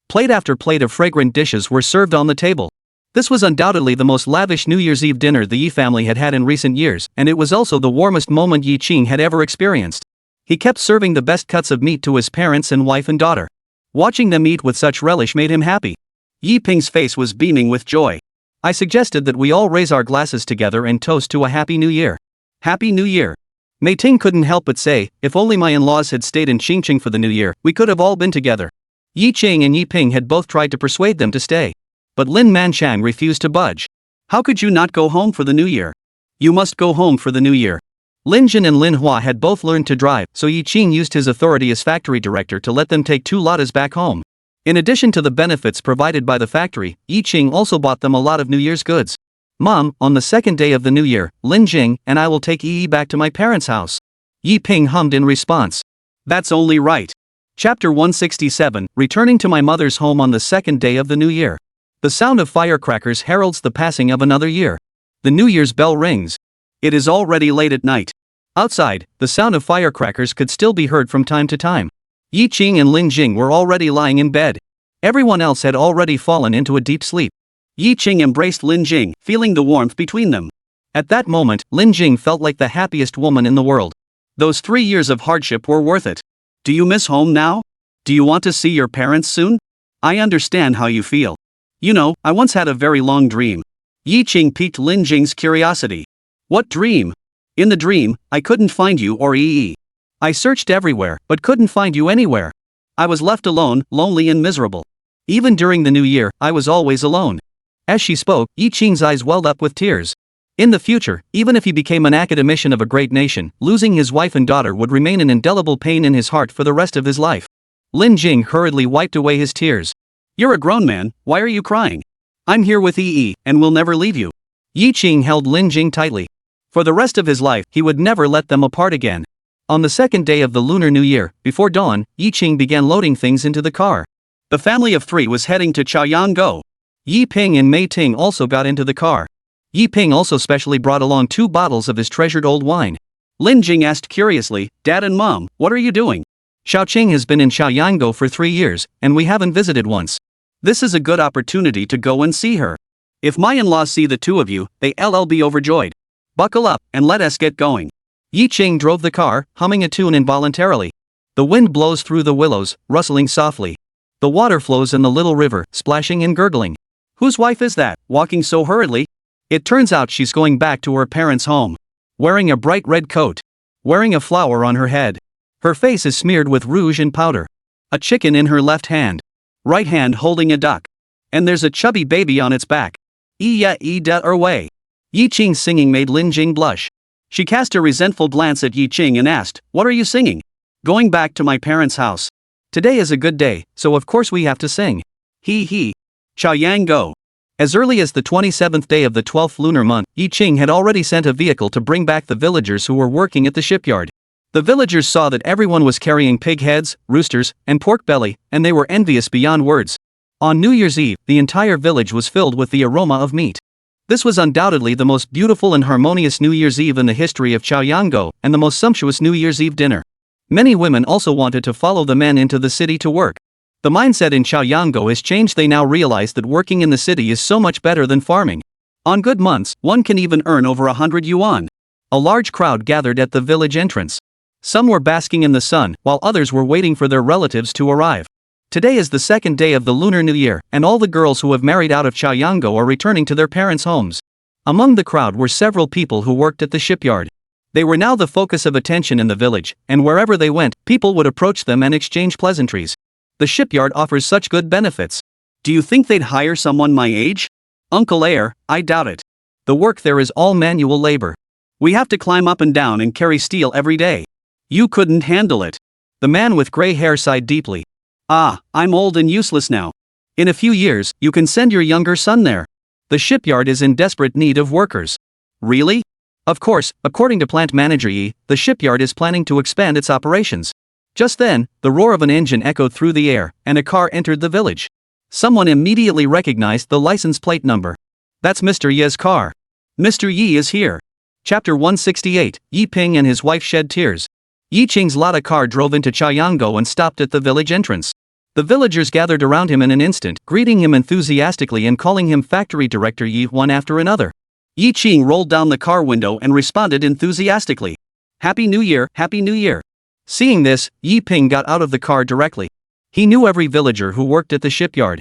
Plate after plate of fragrant dishes were served on the table. This was undoubtedly the most lavish New Year's Eve dinner the Yi family had had in recent years, and it was also the warmest moment Yi Qing had ever experienced. He kept serving the best cuts of meat to his parents and wife and daughter. Watching them eat with such relish made him happy. Yi Ping's face was beaming with joy. I suggested that we all raise our glasses together and toast to a Happy New Year. Happy New Year. Mei Ting couldn't help but say, if only my in-laws had stayed in Qingcheng for the new year, we could have all been together. Yi Qing and Yi Ping had both tried to persuade them to stay. But Lin Manchang refused to budge. How could you not go home for the new year? You must go home for the new year. Lin Jin and Lin Hua had both learned to drive, so Yi Qing used his authority as factory director to let them take 2 lotas back home. In addition to the benefits provided by the factory, Yi Qing also bought them a lot of New Year's goods. Mom, on the second day of the new year, Lin Jing and I will take Yi back to my parents' house. Yi Ping hummed in response. That's only right. Chapter 167, Returning to my mother's home on the second day of the new year. The sound of firecrackers heralds the passing of another year. The New Year's bell rings. It is already late at night. Outside, the sound of firecrackers could still be heard from time to time. Yi Qing and Lin Jing were already lying in bed. Everyone else had already fallen into a deep sleep. Yi Qing embraced Lin Jing, feeling the warmth between them. At that moment, Lin Jing felt like the happiest woman in the world. Those 3 years of hardship were worth it. Do you miss home now? Do you want to see your parents soon? I understand how you feel. You know, I once had a very long dream. Yi Qing piqued Lin Jing's curiosity. What dream? In the dream, I couldn't find you or Yi. I searched everywhere, but couldn't find you anywhere. I was left alone, lonely and miserable. Even during the new year, I was always alone. As she spoke, Yi Qing's eyes welled up with tears. In the future, even if he became an academician of a great nation, losing his wife and daughter would remain an indelible pain in his heart for the rest of his life. Lin Jing hurriedly wiped away his tears. You're a grown man, why are you crying? I'm here with Yi, and will never leave you. Yi Qing held Lin Jing tightly. For the rest of his life, he would never let them apart again. On the second day of the Lunar New Year, before dawn, Yi Qing began loading things into the car. The family of 3 was heading to Chaoyangkou. Yi Ping and Mei Ting also got into the car. Yi Ping also specially brought along 2 bottles of his treasured old wine. Lin Jing asked curiously, Dad and Mom, what are you doing? Xiaoqing has been in Chaoyangkou for 3 years, and we haven't visited once. This is a good opportunity to go and see her. If my in-laws see the two of you, they'll be overjoyed. Buckle up, and let us get going. Yi Ching drove the car, humming a tune involuntarily. The wind blows through the willows, rustling softly. The water flows in the little river, splashing and gurgling. Whose wife is that, walking so hurriedly? It turns out she's going back to her parents' home. Wearing a bright red coat. Wearing a flower on her head. Her face is smeared with rouge and powder. A chicken in her left hand. Right hand holding a duck. And there's a chubby baby on its back. Way. Yi Ching's singing made Lin Jing blush. She cast a resentful glance at Yi Ching and asked, "What are you singing?" "Going back to my parents' house. Today is a good day, so of course we have to sing." He. Chao Yang go. As early as the 27th day of the 12th lunar month, Yi Ching had already sent a vehicle to bring back the villagers who were working at the shipyard. The villagers saw that everyone was carrying pig heads, roosters, and pork belly, and they were envious beyond words. On New Year's Eve, the entire village was filled with the aroma of meat. This was undoubtedly the most beautiful and harmonious New Year's Eve in the history of Chaoyanggo, and the most sumptuous New Year's Eve dinner. Many women also wanted to follow the men into the city to work. The mindset in Chaoyanggo has changed. They now realize that working in the city is so much better than farming. On good months, one can even earn over 100 yuan. A large crowd gathered at the village entrance. Some were basking in the sun, while others were waiting for their relatives to arrive. Today is the second day of the Lunar New Year, and all the girls who have married out of Chaoyanggo are returning to their parents' homes. Among the crowd were several people who worked at the shipyard. They were now the focus of attention in the village, and wherever they went, people would approach them and exchange pleasantries. The shipyard offers such good benefits. Do you think they'd hire someone my age? Uncle Air, I doubt it. The work there is all manual labor. We have to climb up and down and carry steel every day. You couldn't handle it. The man with gray hair sighed deeply. I'm old and useless now. In a few years, you can send your younger son there. The shipyard is in desperate need of workers. Really? Of course, according to plant manager Yi, the shipyard is planning to expand its operations. Just then, the roar of an engine echoed through the air, and a car entered the village. Someone immediately recognized the license plate number. That's Mr. Ye's car. Mr. Yi is here. Chapter 168, Yi Ping and his wife shed tears. Yi Ching's Lada car drove into Chaoyanggo and stopped at the village entrance. The villagers gathered around him in an instant, greeting him enthusiastically and calling him factory director Yi one after another. Yi Ching rolled down the car window and responded enthusiastically. Happy New Year, Happy New Year. Seeing this, Yi Ping got out of the car directly. He knew every villager who worked at the shipyard.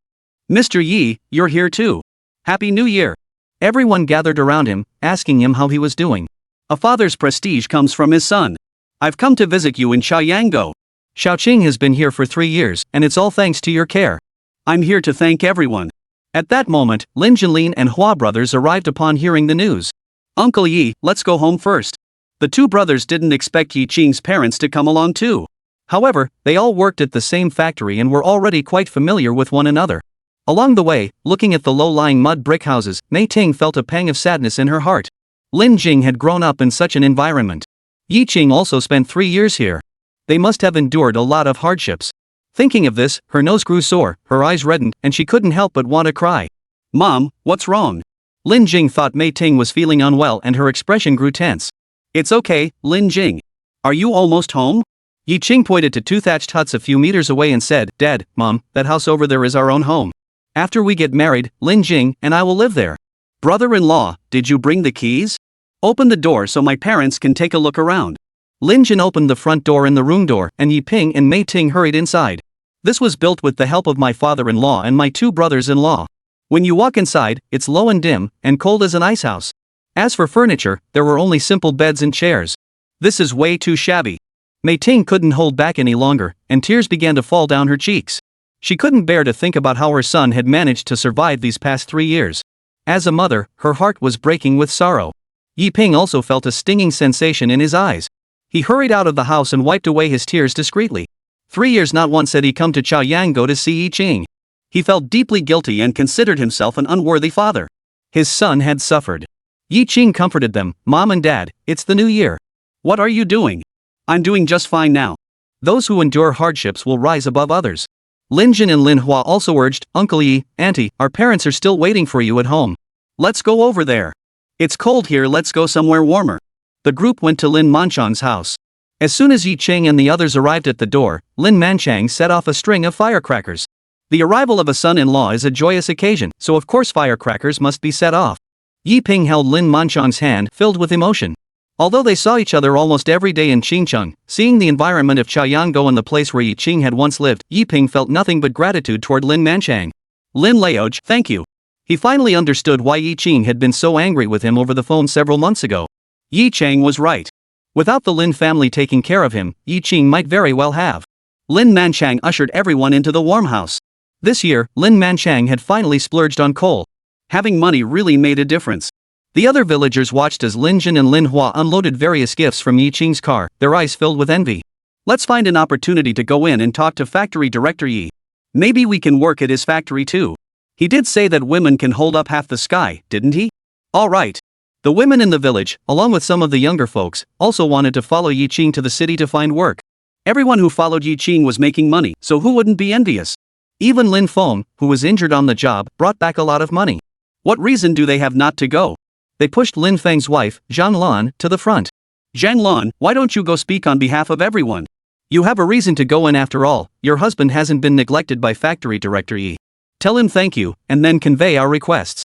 Mr. Yi, you're here too. Happy New Year. Everyone gathered around him, asking him how he was doing. A father's prestige comes from his son. I've come to visit you in Chaoyanggo. Xiaoqing has been here for 3 years, and it's all thanks to your care. I'm here to thank everyone. At that moment, Lin Jinlin and Hua brothers arrived upon hearing the news. Uncle Yi, let's go home first. The two brothers didn't expect Yi Ching's parents to come along too. However, they all worked at the same factory and were already quite familiar with one another. Along the way, looking at the low-lying mud brick houses, Mei Ting felt a pang of sadness in her heart. Lin Jing had grown up in such an environment. Yi Ching also spent 3 years here. They must have endured a lot of hardships. Thinking of this, her nose grew sore, her eyes reddened, and she couldn't help but want to cry. Mom, what's wrong? Lin Jing thought Mei Ting was feeling unwell and her expression grew tense. It's okay, Lin Jing. Are you almost home? Yi Ching pointed to 2 thatched huts a few meters away and said, Dad, Mom, that house over there is our own home. After we get married, Lin Jing and I will live there. Brother-in-law, did you bring the keys? Open the door so my parents can take a look around. Lin Jin opened the front door and the room door, and Yi Ping and Mei Ting hurried inside. This was built with the help of my father-in-law and my 2 brothers-in-law. When you walk inside, it's low and dim, and cold as an ice house. As for furniture, there were only simple beds and chairs. This is way too shabby. Mei Ting couldn't hold back any longer, and tears began to fall down her cheeks. She couldn't bear to think about how her son had managed to survive these past 3 years. As a mother, her heart was breaking with sorrow. Yi Ping also felt a stinging sensation in his eyes. He hurried out of the house and wiped away his tears discreetly. 3 years not once had he come to Chaoyanggo to see Yi Ching. He felt deeply guilty and considered himself an unworthy father. His son had suffered. Yi Ching comforted them, Mom and Dad, it's the new year. What are you doing? I'm doing just fine now. Those who endure hardships will rise above others. Lin Jin and Lin Hua also urged, Uncle Yi, Auntie, our parents are still waiting for you at home. Let's go over there. It's cold here, let's go somewhere warmer. The group went to Lin Manchang's house. As soon as Yi Ching and the others arrived at the door, Lin Manchang set off a string of firecrackers. The arrival of a son-in-law is a joyous occasion, so of course firecrackers must be set off. Yi Ping held Lin Manchang's hand, filled with emotion. Although they saw each other almost every day in Qingcheng, seeing the environment of Chaoyanggo and the place where Yi Qing had once lived, Yi Ping felt nothing but gratitude toward Lin Manchang. Lin Laoj, thank you. He finally understood why Yi Qing had been so angry with him over the phone several months ago. Yi Chang was right. Without the Lin family taking care of him, Yi Qing might very well have. Lin Manchang ushered everyone into the warm house. This year, Lin Manchang had finally splurged on coal. Having money really made a difference. The other villagers watched as Lin Jin and Lin Hua unloaded various gifts from Yi Qing's car, their eyes filled with envy. Let's find an opportunity to go in and talk to factory director Yi. Maybe we can work at his factory too. He did say that women can hold up half the sky, didn't he? Alright. The women in the village, along with some of the younger folks, also wanted to follow Yi Qing to the city to find work. Everyone who followed Yi Qing was making money, so who wouldn't be envious? Even Lin Feng, who was injured on the job, brought back a lot of money. What reason do they have not to go? They pushed Lin Feng's wife, Zhang Lan, to the front. Zhang Lan, why don't you go speak on behalf of everyone? You have a reason to go in after all, your husband hasn't been neglected by factory director Yi. Tell him thank you, and then convey our requests.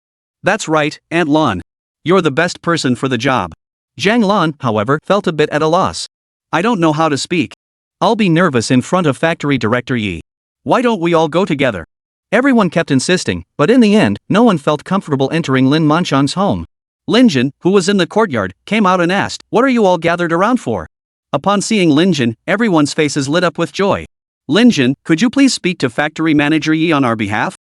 That's right, Aunt Lan. You're the best person for the job. Zhang Lan, however, felt a bit at a loss. I don't know how to speak. I'll be nervous in front of factory director Yi. Why don't we all go together? Everyone kept insisting, but in the end, no one felt comfortable entering Lin Manchang's home. Lin Jin, who was in the courtyard, came out and asked, "What are you all gathered around for?" Upon seeing Lin Jin, everyone's faces lit up with joy. Lin Jin, could you please speak to factory manager Yi on our behalf?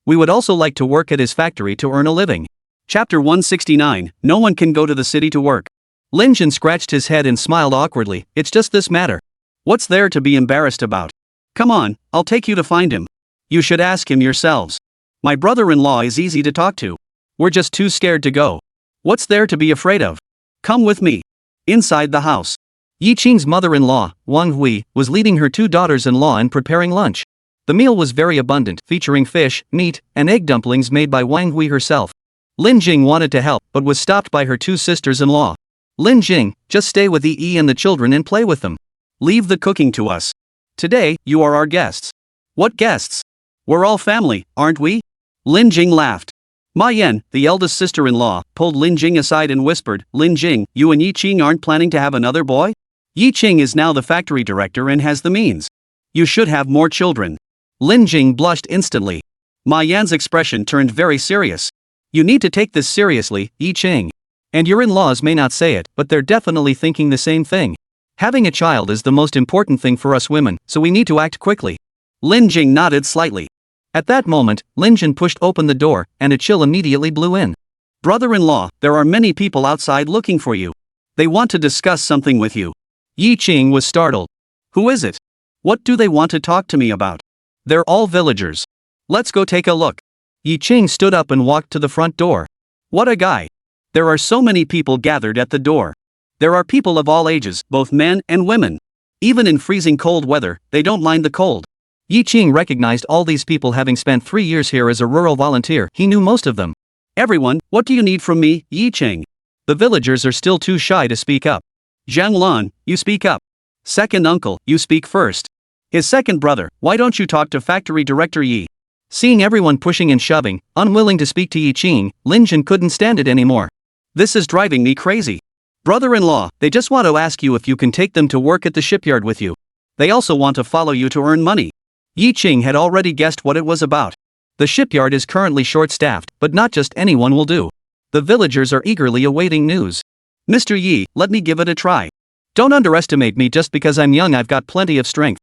We would also like to work at his factory to earn a living. Chapter 169, No one can go to the city to work. Lin Jin scratched his head and smiled awkwardly. It's just this matter. What's there to be embarrassed about? Come on, I'll take you to find him. You should ask him yourselves. My brother-in-law is easy to talk to. We're just too scared to go. What's there to be afraid of? Come with me. Inside the house. Yi Qing's mother-in-law, Wang Hui, was leading her two daughters-in-law in preparing lunch. The meal was very abundant, featuring fish, meat, and egg dumplings made by Wang Hui herself. Lin Jing wanted to help, but was stopped by her two sisters-in-law. Lin Jing, just stay with Yi and the children and play with them. Leave the cooking to us. Today, you are our guests. What guests? We're all family, aren't we? Lin Jing laughed. Ma Yan, the eldest sister-in-law, pulled Lin Jing aside and whispered, Lin Jing, you and Yi Qing aren't planning to have another boy? Yi Qing is now the factory director and has the means. You should have more children. Lin Jing blushed instantly. Ma Yan's expression turned very serious. You need to take this seriously, Yi Qing. And your in-laws may not say it, but they're definitely thinking the same thing. Having a child is the most important thing for us women, so we need to act quickly. Lin Jing nodded slightly. At that moment, Lin Jin pushed open the door, and a chill immediately blew in. Brother-in-law, there are many people outside looking for you. They want to discuss something with you. Yi Qing was startled. Who is it? What do they want to talk to me about? They're all villagers. Let's go take a look. Yi Qing stood up and walked to the front door. What a guy. There are so many people gathered at the door. There are people of all ages, both men and women. Even in freezing cold weather, they don't mind the cold. Yi Qing recognized all these people, having spent 3 years here as a rural volunteer. He knew most of them. Everyone, what do you need from me, Yi Qing? The villagers are still too shy to speak up. Zhang Lan, you speak up. Second uncle, you speak first. His second brother, why don't you talk to factory director Yi? Seeing everyone pushing and shoving, unwilling to speak to Yi Qing, Lin Jin couldn't stand it anymore. This is driving me crazy. Brother-in-law, they just want to ask you if you can take them to work at the shipyard with you. They also want to follow you to earn money. Yi Qing had already guessed what it was about. The shipyard is currently short-staffed, but not just anyone will do. The villagers are eagerly awaiting news. Mr. Yi, let me give it a try. Don't underestimate me just because I'm young. I've got plenty of strength.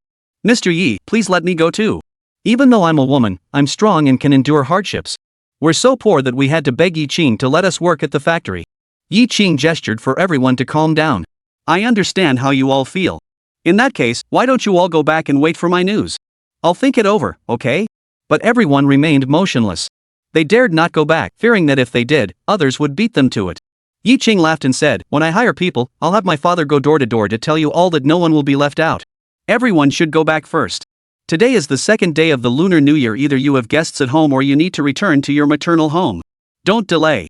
Mr. Yi, please let me go too. Even though I'm a woman, I'm strong and can endure hardships. We're so poor that we had to beg Yi Qing to let us work at the factory. Yi Qing gestured for everyone to calm down. I understand how you all feel. In that case, why don't you all go back and wait for my news? I'll think it over, okay? But everyone remained motionless. They dared not go back, fearing that if they did, others would beat them to it. Yi Qing laughed and said, when I hire people, I'll have my father go door to door to tell you all that no one will be left out. Everyone should go back first. Today is the second day of the Lunar New Year. Either you have guests at home or you need to return to your maternal home. Don't delay.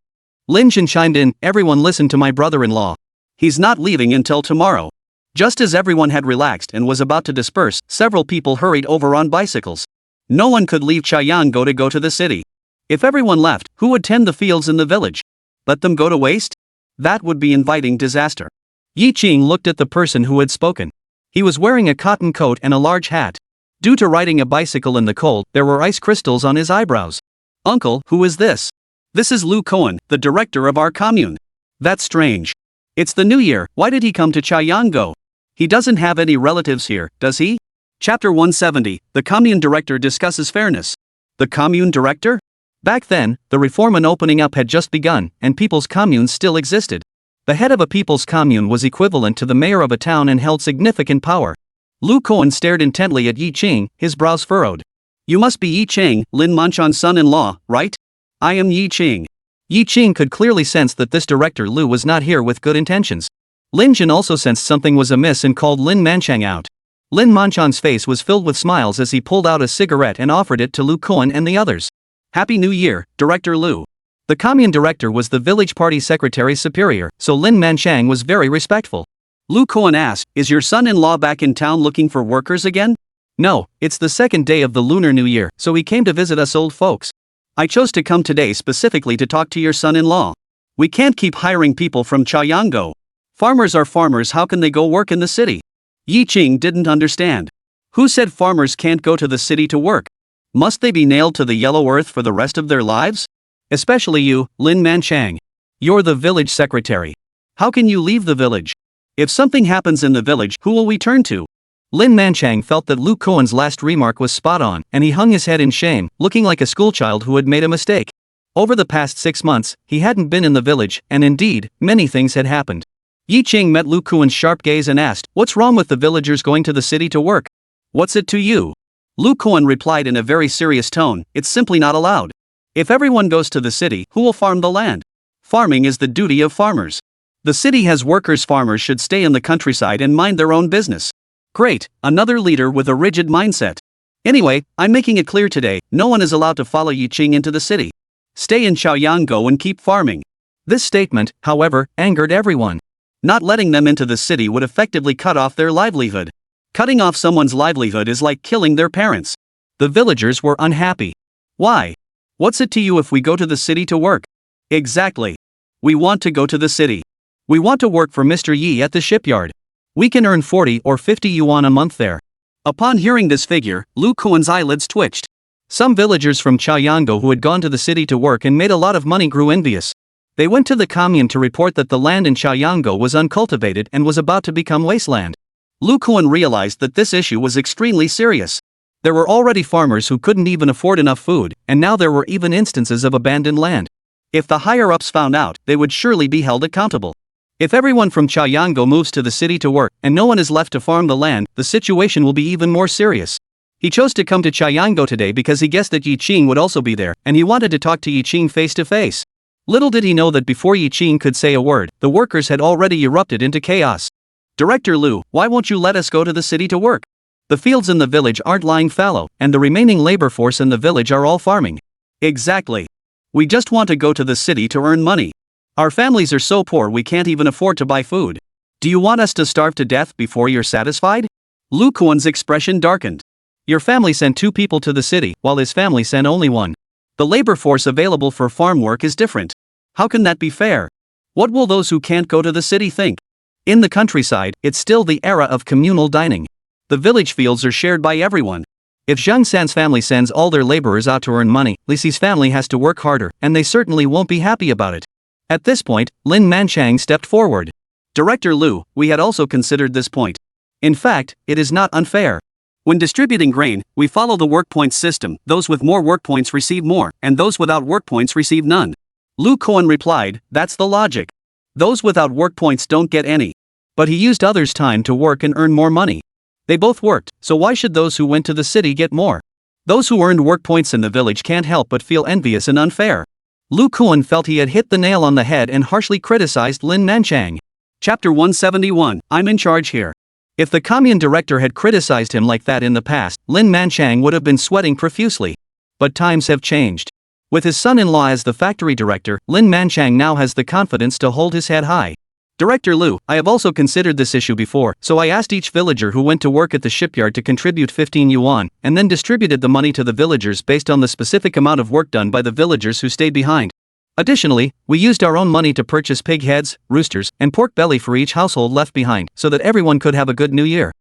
Lin Jin chimed in, everyone listen to my brother-in-law. He's not leaving until tomorrow. Just as everyone had relaxed and was about to disperse, several people hurried over on bicycles. No one could leave Chayango to go to the city. If everyone left, who would tend the fields in the village? Let them go to waste? That would be inviting disaster. Yi Qing looked at the person who had spoken. He was wearing a cotton coat and a large hat. Due to riding a bicycle in the cold, there were ice crystals on his eyebrows. Uncle, who is this? This is Lu Cohen, the director of our commune. That's strange. It's the new year, why did he come to Chayango? He doesn't have any relatives here, does he? Chapter 170, the commune director discusses fairness. The commune director? Back then, the reform and opening up had just begun, and people's communes still existed. The head of a people's commune was equivalent to the mayor of a town and held significant power. Lu Cohen stared intently at Yi Qing, his brows furrowed. You must be Yi Qing, Lin Manchan's son-in-law, right? I am Yi Qing. Yi Qing could clearly sense that this director Lu was not here with good intentions. Lin Jin also sensed something was amiss and called Lin Manchang out. Lin Manchan's face was filled with smiles as he pulled out a cigarette and offered it to Lu Cohen and the others. Happy New Year, Director Lu. The commune director was the village party secretary superior, so Lin Manchang was very respectful. Lu Cohen asked, is your son-in-law back in town looking for workers again? No, it's the second day of the Lunar New Year, so he came to visit us old folks. I chose to come today specifically to talk to your son-in-law. We can't keep hiring people from Chayango. Farmers are farmers, how can they go work in the city? Yi Qing didn't understand. Who said farmers can't go to the city to work? Must they be nailed to the yellow earth for the rest of their lives? Especially you, Lin Manchang. You're the village secretary. How can you leave the village? If something happens in the village, who will we turn to? Lin Manchang felt that Lu Cohen's last remark was spot on, and he hung his head in shame, looking like a schoolchild who had made a mistake. Over the past 6 months, he hadn't been in the village, and indeed, many things had happened. Yi Qing met Lu Cohen's sharp gaze and asked, what's wrong with the villagers going to the city to work? What's it to you? Lu Cohen replied in a very serious tone, it's simply not allowed. If everyone goes to the city, who will farm the land? Farming is the duty of farmers. The city has workers, farmers should stay in the countryside and mind their own business. Great, another leader with a rigid mindset. Anyway, I'm making it clear today, no one is allowed to follow Yi Qing into the city. Stay in Chayango and keep farming. This statement, however, angered everyone. Not letting them into the city would effectively cut off their livelihood. Cutting off someone's livelihood is like killing their parents. The villagers were unhappy. Why? What's it to you if we go to the city to work? Exactly. We want to go to the city. We want to work for Mr. Yi at the shipyard. We can earn 40 or 50 yuan a month there. Upon hearing this figure, Lu Cohen's eyelids twitched. Some villagers from Chayango who had gone to the city to work and made a lot of money grew envious. They went to the commune to report that the land in Chayango was uncultivated and was about to become wasteland. Lu Cohen realized that this issue was extremely serious. There were already farmers who couldn't even afford enough food, and now there were even instances of abandoned land. If the higher-ups found out, they would surely be held accountable. If everyone from Chayango moves to the city to work, and no one is left to farm the land, the situation will be even more serious. He chose to come to Chayango today because he guessed that Yi Qing would also be there, and he wanted to talk to Yi Qing face to face. Little did he know that before Yi Qing could say a word, the workers had already erupted into chaos. Director Lu, why won't you let us go to the city to work? The fields in the village aren't lying fallow, and the remaining labor force in the village are all farming. Exactly. We just want to go to the city to earn money. Our families are so poor we can't even afford to buy food. Do you want us to starve to death before you're satisfied? Lu Kuan's expression darkened. Your family sent 2 people to the city, while his family sent only 1. The labor force available for farm work is different. How can that be fair? What will those who can't go to the city think? In the countryside, it's still the era of communal dining. The village fields are shared by everyone. If Zhang San's family sends all their laborers out to earn money, Li Si's family has to work harder, and they certainly won't be happy about it. At this point, Lin Manchang stepped forward. Director Lu, we had also considered this point. In fact, it is not unfair. When distributing grain, we follow the work points system. Those with more work points receive more, and those without work points receive none. Lu Kuan replied, that's the logic. Those without work points don't get any. But he used others' time to work and earn more money. They both worked, so why should those who went to the city get more? Those who earned work points in the village can't help but feel envious and unfair. Lu Kuan felt he had hit the nail on the head and harshly criticized Lin Manchang. Chapter 171, I'm in charge here. If the commune director had criticized him like that in the past, Lin Manchang would have been sweating profusely. But times have changed. With his son-in-law as the factory director, Lin Manchang now has the confidence to hold his head high. Director Lu, I have also considered this issue before, so I asked each villager who went to work at the shipyard to contribute 15 yuan, and then distributed the money to the villagers based on the specific amount of work done by the villagers who stayed behind. Additionally, we used our own money to purchase pig heads, roosters, and pork belly for each household left behind, so that everyone could have a good new year.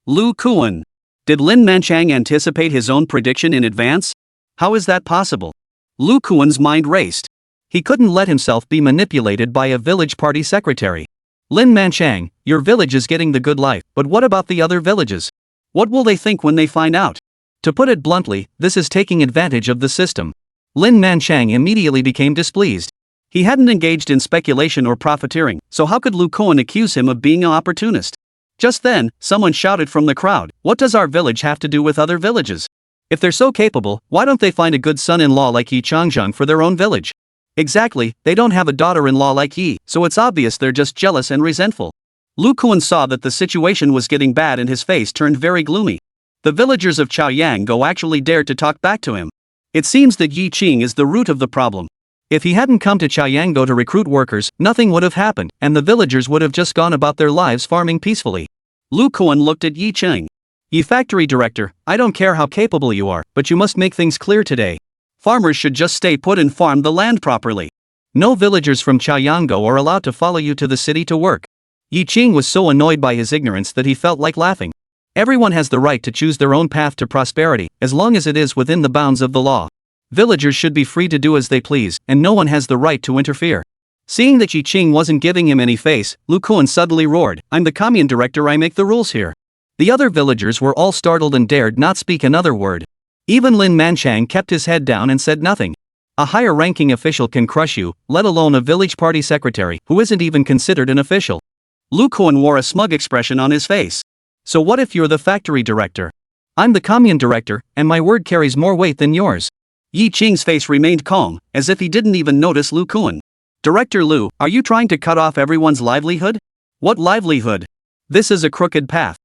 Lu Kuan. Did Lin Manchang anticipate his own prediction in advance? How is that possible? Lu Kuan's mind raced. He couldn't let himself be manipulated by a village party secretary. Lin Manchang, your village is getting the good life, but what about the other villages? What will they think when they find out? To put it bluntly, this is taking advantage of the system. Lin Manchang immediately became displeased. He hadn't engaged in speculation or profiteering, so how could Lu Kuan accuse him of being an opportunist? Just then, someone shouted from the crowd, "What does our village have to do with other villages? If they're so capable, why don't they find a good son-in-law like Yi Changzheng for their own village?" Exactly, they don't have a daughter-in-law like Yi, so it's obvious they're just jealous and resentful. Lu Kuan saw that the situation was getting bad and his face turned very gloomy. The villagers of Chaoyanggo actually dared to talk back to him. It seems that Yi Qing is the root of the problem. If he hadn't come to Chaoyanggo to recruit workers, nothing would have happened, and the villagers would have just gone about their lives farming peacefully. Lu Kuan looked at Yi Qing. "Yi factory director, I don't care how capable you are, but you must make things clear today. Farmers should just stay put and farm the land properly. No villagers from Chaoyanggo are allowed to follow you to the city to work." Yi Qing was so annoyed by his ignorance that he felt like laughing. Everyone has the right to choose their own path to prosperity, as long as it is within the bounds of the law. Villagers should be free to do as they please, and no one has the right to interfere. Seeing that Yi Qing wasn't giving him any face, Lu Kuan suddenly roared, "I'm the commune director, I make the rules here." The other villagers were all startled and dared not speak another word. Even Lin Manchang kept his head down and said nothing. A higher-ranking official can crush you, let alone a village party secretary, who isn't even considered an official. Lu Kuan wore a smug expression on his face. "So what if you're the factory director? I'm the commune director, and my word carries more weight than yours." Yi Qing's face remained calm, as if he didn't even notice Lu Kuan. "Director Lu, are you trying to cut off everyone's livelihood?" "What livelihood? This is a crooked path.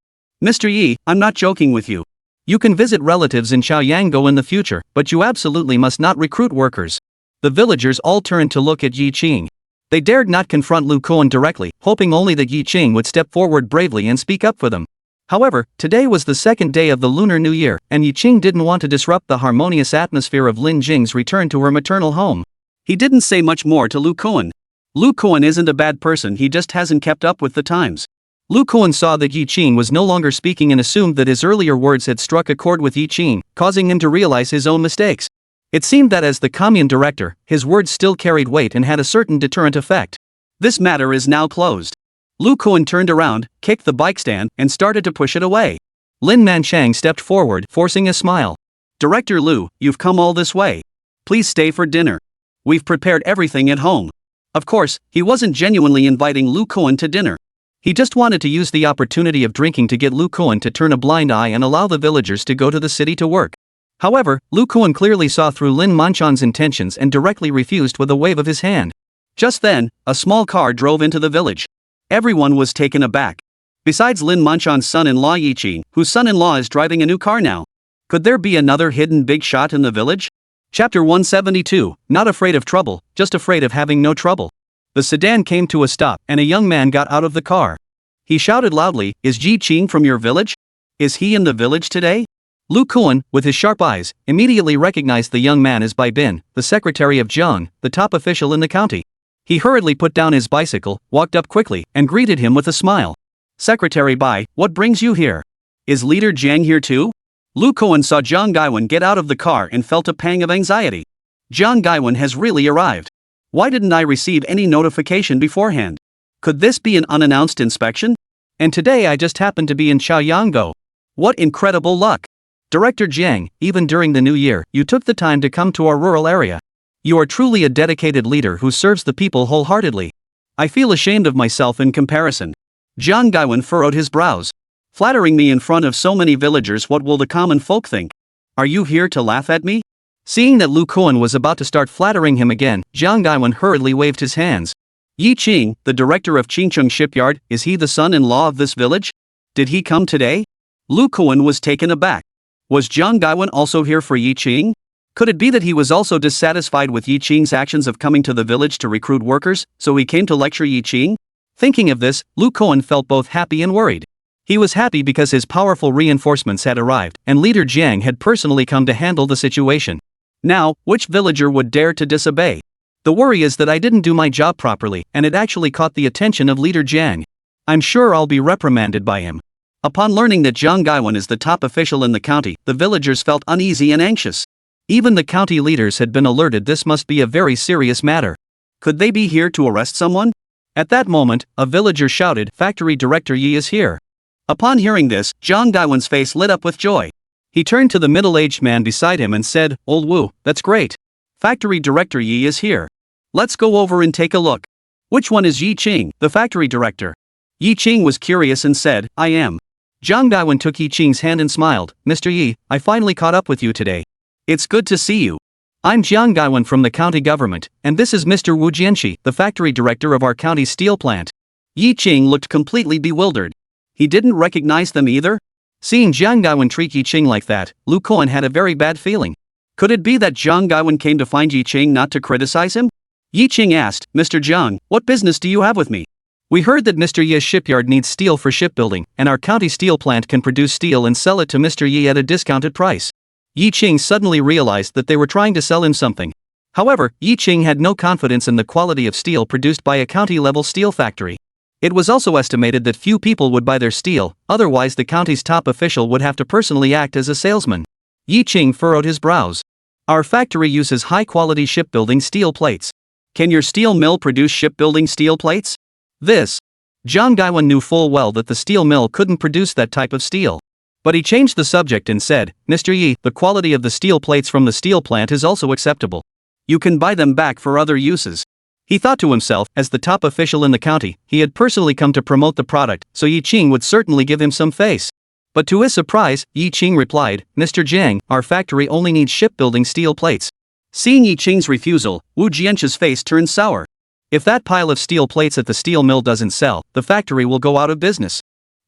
Mr. Yi, I'm not joking with you. You can visit relatives in Chaoyanggo in the future, but you absolutely must not recruit workers." The villagers all turned to look at Yi Qing. They dared not confront Lu Kuan directly, hoping only that Yi Qing would step forward bravely and speak up for them. However, today was the second day of the Lunar New Year, and Yi Qing didn't want to disrupt the harmonious atmosphere of Lin Jing's return to her maternal home. He didn't say much more to Lu Kuan. Lu Kuan isn't a bad person, he just hasn't kept up with the times. Lu Kuan saw that Yi Qing was no longer speaking and assumed that his earlier words had struck a chord with Yi Qing, causing him to realize his own mistakes. It seemed that as the commune director, his words still carried weight and had a certain deterrent effect. This matter is now closed. Lu Kuan turned around, kicked the bike stand, and started to push it away. Lin Manchang stepped forward, forcing a smile. "Director Lu, you've come all this way. Please stay for dinner. We've prepared everything at home." Of course, he wasn't genuinely inviting Lu Kuan to dinner. He just wanted to use the opportunity of drinking to get Lu Kuan to turn a blind eye and allow the villagers to go to the city to work. However, Lu Kuan clearly saw through Lin Manchang's intentions and directly refused with a wave of his hand. Just then, a small car drove into the village. Everyone was taken aback. Besides Lin Manchang's son-in-law Yi Qing, whose son-in-law is driving a new car now. Could there be another hidden big shot in the village? Chapter 172, Not afraid of trouble, just afraid of having no trouble. The sedan came to a stop, and a young man got out of the car. He shouted loudly, "Is Yi Qing from your village? Is he in the village today?" Lu Kuan, with his sharp eyes, immediately recognized the young man as Bai Bin, the secretary of Jiang, the top official in the county. He hurriedly put down his bicycle, walked up quickly, and greeted him with a smile. "Secretary Bai, what brings you here? Is leader Jiang here too?" Lu Kuan saw Jiang Gaiwan get out of the car and felt a pang of anxiety. Jiang Gaiwan has really arrived. Why didn't I receive any notification beforehand? Could this be an unannounced inspection? And today I just happened to be in Chaoyanggo. What incredible luck! Director Jiang, even during the new year, you took the time to come to our rural area. You are truly a dedicated leader who serves the people wholeheartedly. I feel ashamed of myself in comparison. Jiang Gaiwan furrowed his brows. Flattering me in front of so many villagers, what will the common folk think? Are you here to laugh at me? Seeing that Lu Kuan was about to start flattering him again, Jiang Gaiwan hurriedly waved his hands. Yi Qing, the director of Qingcheng Shipyard, is he the son-in-law of this village? Did he come today? Lu Kuan was taken aback. Was Jiang Gaiwan also here for Yi Qing? Could it be that he was also dissatisfied with Yi Qing's actions of coming to the village to recruit workers, so he came to lecture Yi Qing? Thinking of this, Lu Koan felt both happy and worried. He was happy because his powerful reinforcements had arrived, and leader Jiang had personally come to handle the situation. Now, which villager would dare to disobey? The worry is that I didn't do my job properly, and it actually caught the attention of leader Jiang. I'm sure I'll be reprimanded by him. Upon learning that Jiang Gaiwan is the top official in the county, the villagers felt uneasy and anxious. Even the county leaders had been alerted this must be a very serious matter. Could they be here to arrest someone? At that moment, a villager shouted, "Factory Director Yi is here." Upon hearing this, Jiang Gaiwan's face lit up with joy. He turned to the middle-aged man beside him and said, "Old Wu, that's great. Factory Director Yi is here. Let's go over and take a look." "Which one is Yi Qing, the factory director?" Yi Qing was curious and said, "I am." Jiang Gaiwan took Yi Qing's hand and smiled, "Mr. Yi, I finally caught up with you today. It's good to see you. I'm Jiang Gaiwan from the county government, and this is Mr. Wu Jianxi, the factory director of our county steel plant." Yi Qing looked completely bewildered. He didn't recognize them either? Seeing Jiang Gaiwan treat Yi Qing like that, Lu Koan had a very bad feeling. Could it be that Jiang Gaiwan came to find Yi Qing not to criticize him? Yi Qing asked, "Mr. Jiang, what business do you have with me? We heard that Mr. Yi's shipyard needs steel for shipbuilding, and our county steel plant can produce steel and sell it to Mr. Yi at a discounted price." Yi Qing suddenly realized that they were trying to sell him something. However, Yi Qing had no confidence in the quality of steel produced by a county-level steel factory. It was also estimated that few people would buy their steel, otherwise the county's top official would have to personally act as a salesman. Yi Qing furrowed his brows. "Our factory uses high-quality shipbuilding steel plates. Can your steel mill produce shipbuilding steel plates?" This. Jiang Gaiwan knew full well that the steel mill couldn't produce that type of steel. But he changed the subject and said, "Mr. Yi, the quality of the steel plates from the steel plant is also acceptable. You can buy them back for other uses." He thought to himself, as the top official in the county, he had personally come to promote the product, so Yi Qing would certainly give him some face. But to his surprise, Yi Qing replied, "Mr. Jiang, our factory only needs shipbuilding steel plates." Seeing Yi Qing's refusal, Wu Jianxi's face turned sour. If that pile of steel plates at the steel mill doesn't sell, the factory will go out of business.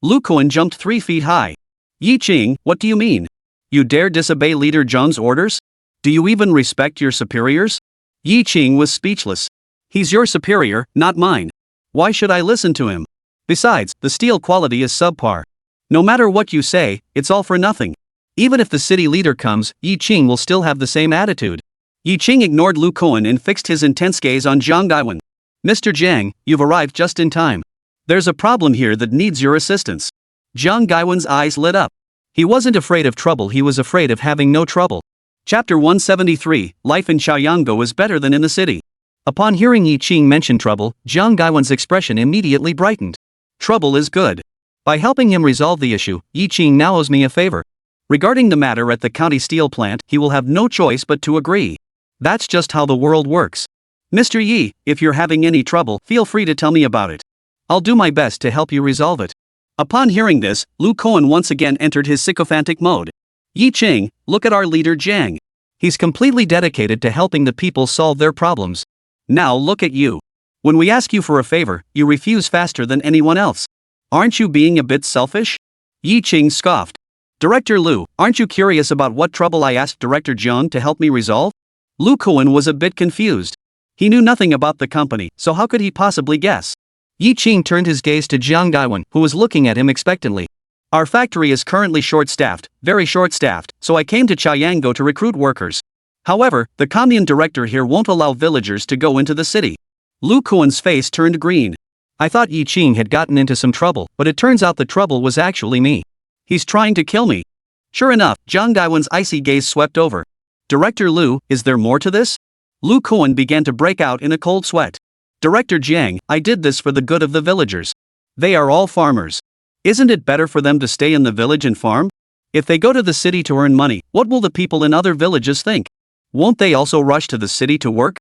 Lu Koan jumped 3 feet high. "Yi Qing, what do you mean? You dare disobey Leader Zhang's orders? Do you even respect your superiors?" Yi Qing was speechless. "He's your superior, not mine. Why should I listen to him? Besides, the steel quality is subpar. No matter what you say, it's all for nothing. Even if the city leader comes, Yi Qing will still have the same attitude." Yi Qing ignored Lu Koan and fixed his intense gaze on Jiang Gaiwan. "Mr. Jiang, you've arrived just in time. There's a problem here that needs your assistance." Jiang Gaiwan's eyes lit up. He wasn't afraid of trouble, he was afraid of having no trouble. Chapter 173, Life in Xiaoyanggo is better than in the city. Upon hearing Yi Qing mention trouble, Jiang Gaiwan's expression immediately brightened. Trouble is good. By helping him resolve the issue, Yi Qing now owes me a favor. Regarding the matter at the county steel plant, he will have no choice but to agree. That's just how the world works. "Mr. Yi, if you're having any trouble, feel free to tell me about it. I'll do my best to help you resolve it." Upon hearing this, Lu Koan once again entered his sycophantic mode. "Yi Qing, look at our leader Jiang. He's completely dedicated to helping the people solve their problems. Now look at you. When we ask you for a favor, you refuse faster than anyone else. Aren't you being a bit selfish?" Yi Qing scoffed. "Director Lu, aren't you curious about what trouble I asked Director Jiang to help me resolve?" Lu Koan was a bit confused. He knew nothing about the company, so how could he possibly guess? Yi Qing turned his gaze to Jiang Gaiwan, who was looking at him expectantly. "Our factory is currently short-staffed, very short-staffed, so I came to Xiaoyanggo to recruit workers. However, the commune director here won't allow villagers to go into the city." Lu Koan's face turned green. "I thought Yi Qing had gotten into some trouble, but it turns out the trouble was actually me. He's trying to kill me." Sure enough, Jiang Gaiwan's icy gaze swept over. "Director Lu, is there more to this?" Lu Koan began to break out in a cold sweat. "Director Jiang, I did this for the good of the villagers. They are all farmers. Isn't it better for them to stay in the village and farm? If they go to the city to earn money, what will the people in other villages think? Won't they also rush to the city to work?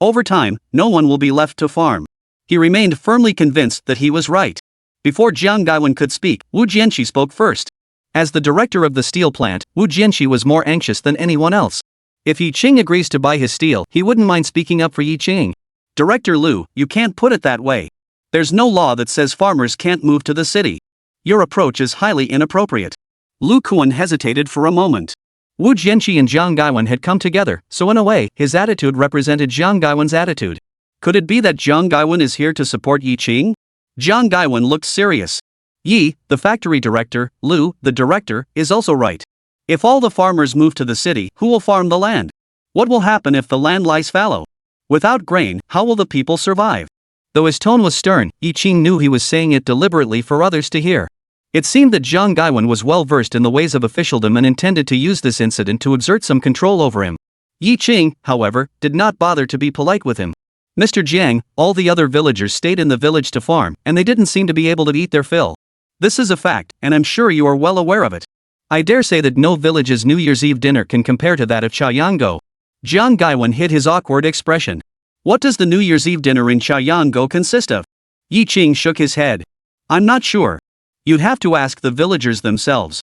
Over time, no one will be left to farm." He remained firmly convinced that he was right. Before Jiang Gaiwan could speak, Wu Jianxi spoke first. As the director of the steel plant, Wu Jianxi was more anxious than anyone else. If Yi Qing agrees to buy his steel, he wouldn't mind speaking up for Yi Qing. "Director Lu, you can't put it that way. There's no law that says farmers can't move to the city. Your approach is highly inappropriate." Lu Koan hesitated for a moment. Wu Jianxi and Jiang Gaiwan had come together, so in a way, his attitude represented Jiang Gaiwan's attitude. Could it be that Jiang Gaiwan is here to support Yi Qing? Jiang Gaiwen looked serious. Yi, the factory director, Lu, the director, is also right. If all the farmers move to the city, who will farm the land? What will happen if the land lies fallow? Without grain, how will the people survive? Though his tone was stern, Yi Qing knew he was saying it deliberately for others to hear. It seemed that Jiang Gaiwen was well versed in the ways of officialdom and intended to use this incident to exert some control over him. Yi Qing, however, did not bother to be polite with him. Mr. Jiang, all the other villagers stayed in the village to farm, and they didn't seem to be able to eat their fill. This is a fact, and I'm sure you are well aware of it. I dare say that no village's New Year's Eve dinner can compare to that of Chaoyangou. Jiang Gaiwen hid his awkward expression. What does the New Year's Eve dinner in Chaoyangou consist of? Yi Qing shook his head. I'm not sure. You'd have to ask the villagers themselves.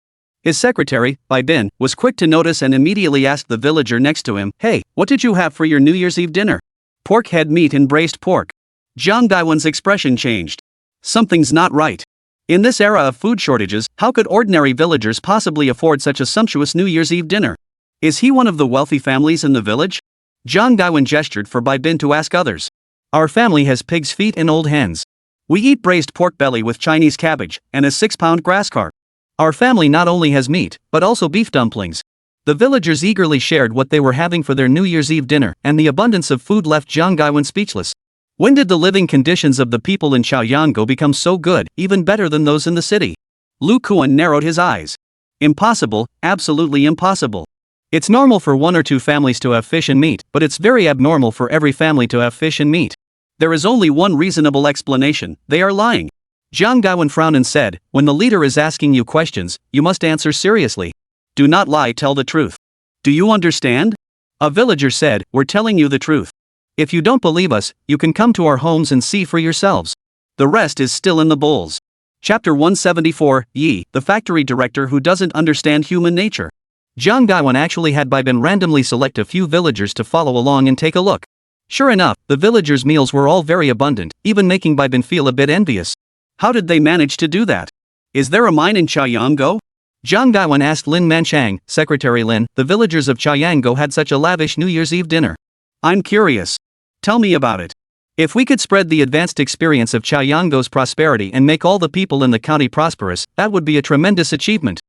His secretary, Bai Bin, was quick to notice and immediately asked the villager next to him, "Hey, what did you have for your New Year's Eve dinner?" "Pork head meat and braised pork." Jiang Gaiwen's expression changed. Something's not right. In this era of food shortages, how could ordinary villagers possibly afford such a sumptuous New Year's Eve dinner? Is he one of the wealthy families in the village? Jiang Gaiwen gestured for Bai Bin to ask others. Our family has pig's feet and old hens. We eat braised pork belly with Chinese cabbage and a 6-pound grass carp. Our family not only has meat, but also beef dumplings. The villagers eagerly shared what they were having for their New Year's Eve dinner, and the abundance of food left Jiang Gaiwen speechless. When did the living conditions of the people in Chaoyangou become so good, even better than those in the city? Lu Kuan narrowed his eyes. Impossible, absolutely impossible. It's normal for 1 or 2 families to have fish and meat, but it's very abnormal for every family to have fish and meat. There is only one reasonable explanation: they are lying. Jiang Gaiwen frowned and said, when the leader is asking you questions, you must answer seriously. Do not lie, tell the truth. Do you understand? A villager said, we're telling you the truth. If you don't believe us, you can come to our homes and see for yourselves. The rest is still in the bowls. Chapter 174, Yi, the factory director who doesn't understand human nature. Jiang Gaiwen actually had Bai Bin randomly select a few villagers to follow along and take a look. Sure enough, the villagers' meals were all very abundant, even making Bai Bin feel a bit envious. How did they manage to do that? Is there a mine in Chaoyangou? Jiang Gaiwen asked Lin Manchang, Secretary Lin. The villagers of Chaoyangou had such a lavish New Year's Eve dinner. I'm curious. Tell me about it. If we could spread the advanced experience of Chaoyangou's prosperity and make all the people in the county prosperous, that would be a tremendous achievement.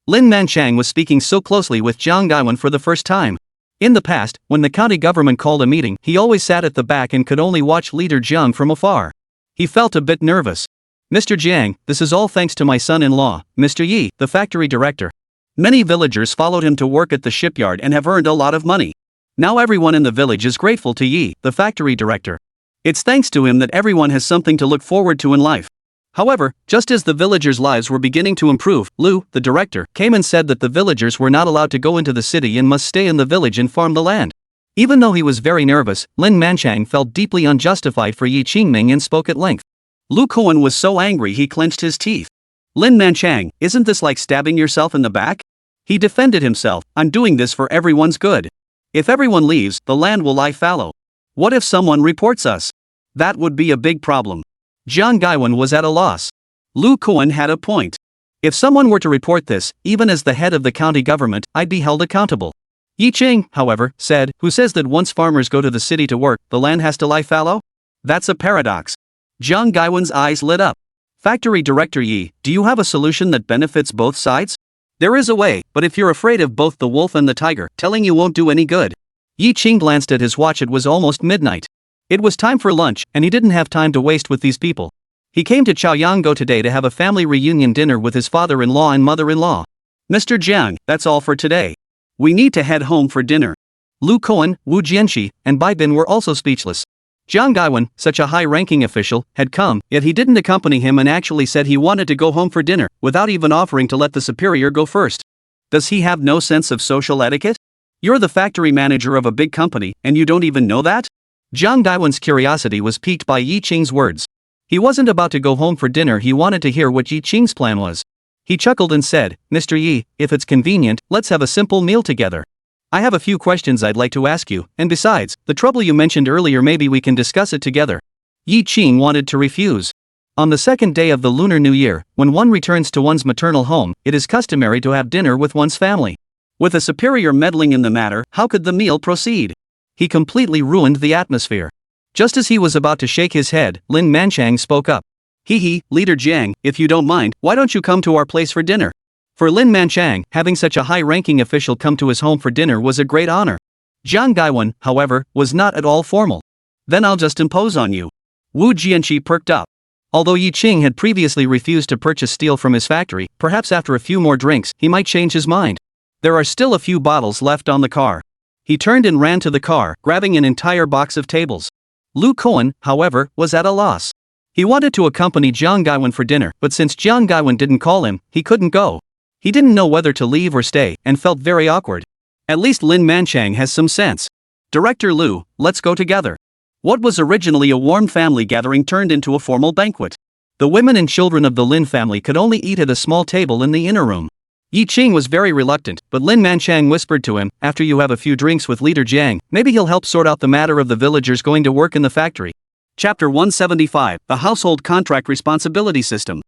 Lin Manchang was speaking so closely with Jiang Gaiwen for the first time. In the past, when the county government called a meeting, he always sat at the back and could only watch leader Jiang from afar. He felt a bit nervous. Mr. Jiang, this is all thanks to my son-in-law, Mr. Yi, the factory director. Many villagers followed him to work at the shipyard and have earned a lot of money. Now everyone in the village is grateful to Yi, the factory director. It's thanks to him that everyone has something to look forward to in life. However, just as the villagers' lives were beginning to improve, Lu, the director, came and said that the villagers were not allowed to go into the city and must stay in the village and farm the land. Even though he was very nervous, Lin Manchang felt deeply unjustified for Yi Qingming and spoke at length. Lu Kuan was so angry he clenched his teeth. Lin Manchang, isn't this like stabbing yourself in the back? He defended himself, I'm doing this for everyone's good. If everyone leaves, the land will lie fallow. What if someone reports us? That would be a big problem. Jiang Gaiwen was at a loss. Lu Kuan had a point. If someone were to report this, even as the head of the county government, I'd be held accountable. Yi Qing, however, said, who says that once farmers go to the city to work, the land has to lie fallow? That's a paradox. Jiang Gaiwen's eyes lit up. Factory Director Yi, do you have a solution that benefits both sides? There is a way, but if you're afraid of both the wolf and the tiger, telling you won't do any good. Yi Qing glanced at his watch. It was almost midnight. It was time for lunch, and he didn't have time to waste with these people. He came to Chaoyangou today to have a family reunion dinner with his father-in-law and mother-in-law. Mr. Jiang, that's all for today. We need to head home for dinner. Lu Kuan, Wu Jianxi, and Bai Bin were also speechless. Jiang Gaiwen, such a high-ranking official, had come, yet he didn't accompany him and actually said he wanted to go home for dinner, without even offering to let the superior go first. Does he have no sense of social etiquette? You're the factory manager of a big company, and you don't even know that? Jiang Gaiwen's curiosity was piqued by Yi Qing's words. He wasn't about to go home for dinner, he wanted to hear what Yi Qing's plan was. He chuckled and said, Mr. Yi, if it's convenient, let's have a simple meal together. I have a few questions I'd like to ask you, and besides, the trouble you mentioned earlier, maybe we can discuss it together. Yi Qing wanted to refuse. On the second day of the Lunar New Year, when one returns to one's maternal home, it is customary to have dinner with one's family. With a superior meddling in the matter, how could the meal proceed? He completely ruined the atmosphere. Just as he was about to shake his head, Lin Manchang spoke up. Hee hee, Leader Jiang, if you don't mind, why don't you come to our place for dinner? For Lin Manchang, having such a high-ranking official come to his home for dinner was a great honor. Jiang Gaiwan, however, was not at all formal. Then I'll just impose on you. Wu Jianqi perked up. Although Yi Qing had previously refused to purchase steel from his factory, perhaps after a few more drinks he might change his mind. There are still a few bottles left on the car. He turned and ran to the car, grabbing an entire box of tables. Lu Koan, however, was at a loss. He wanted to accompany Jiang Gaiwan for dinner, but since Jiang Gaiwan didn't call him, he couldn't go. He didn't know whether to leave or stay, and felt very awkward. At least Lin Manchang has some sense. Director Lu, let's go together. What was originally a warm family gathering turned into a formal banquet. The women and children of the Lin family could only eat at a small table in the inner room. Yi Qing was very reluctant, but Lin Manchang whispered to him, after you have a few drinks with Leader Jiang, maybe he'll help sort out the matter of the villagers going to work in the factory. Chapter 175, The Household Contract Responsibility System.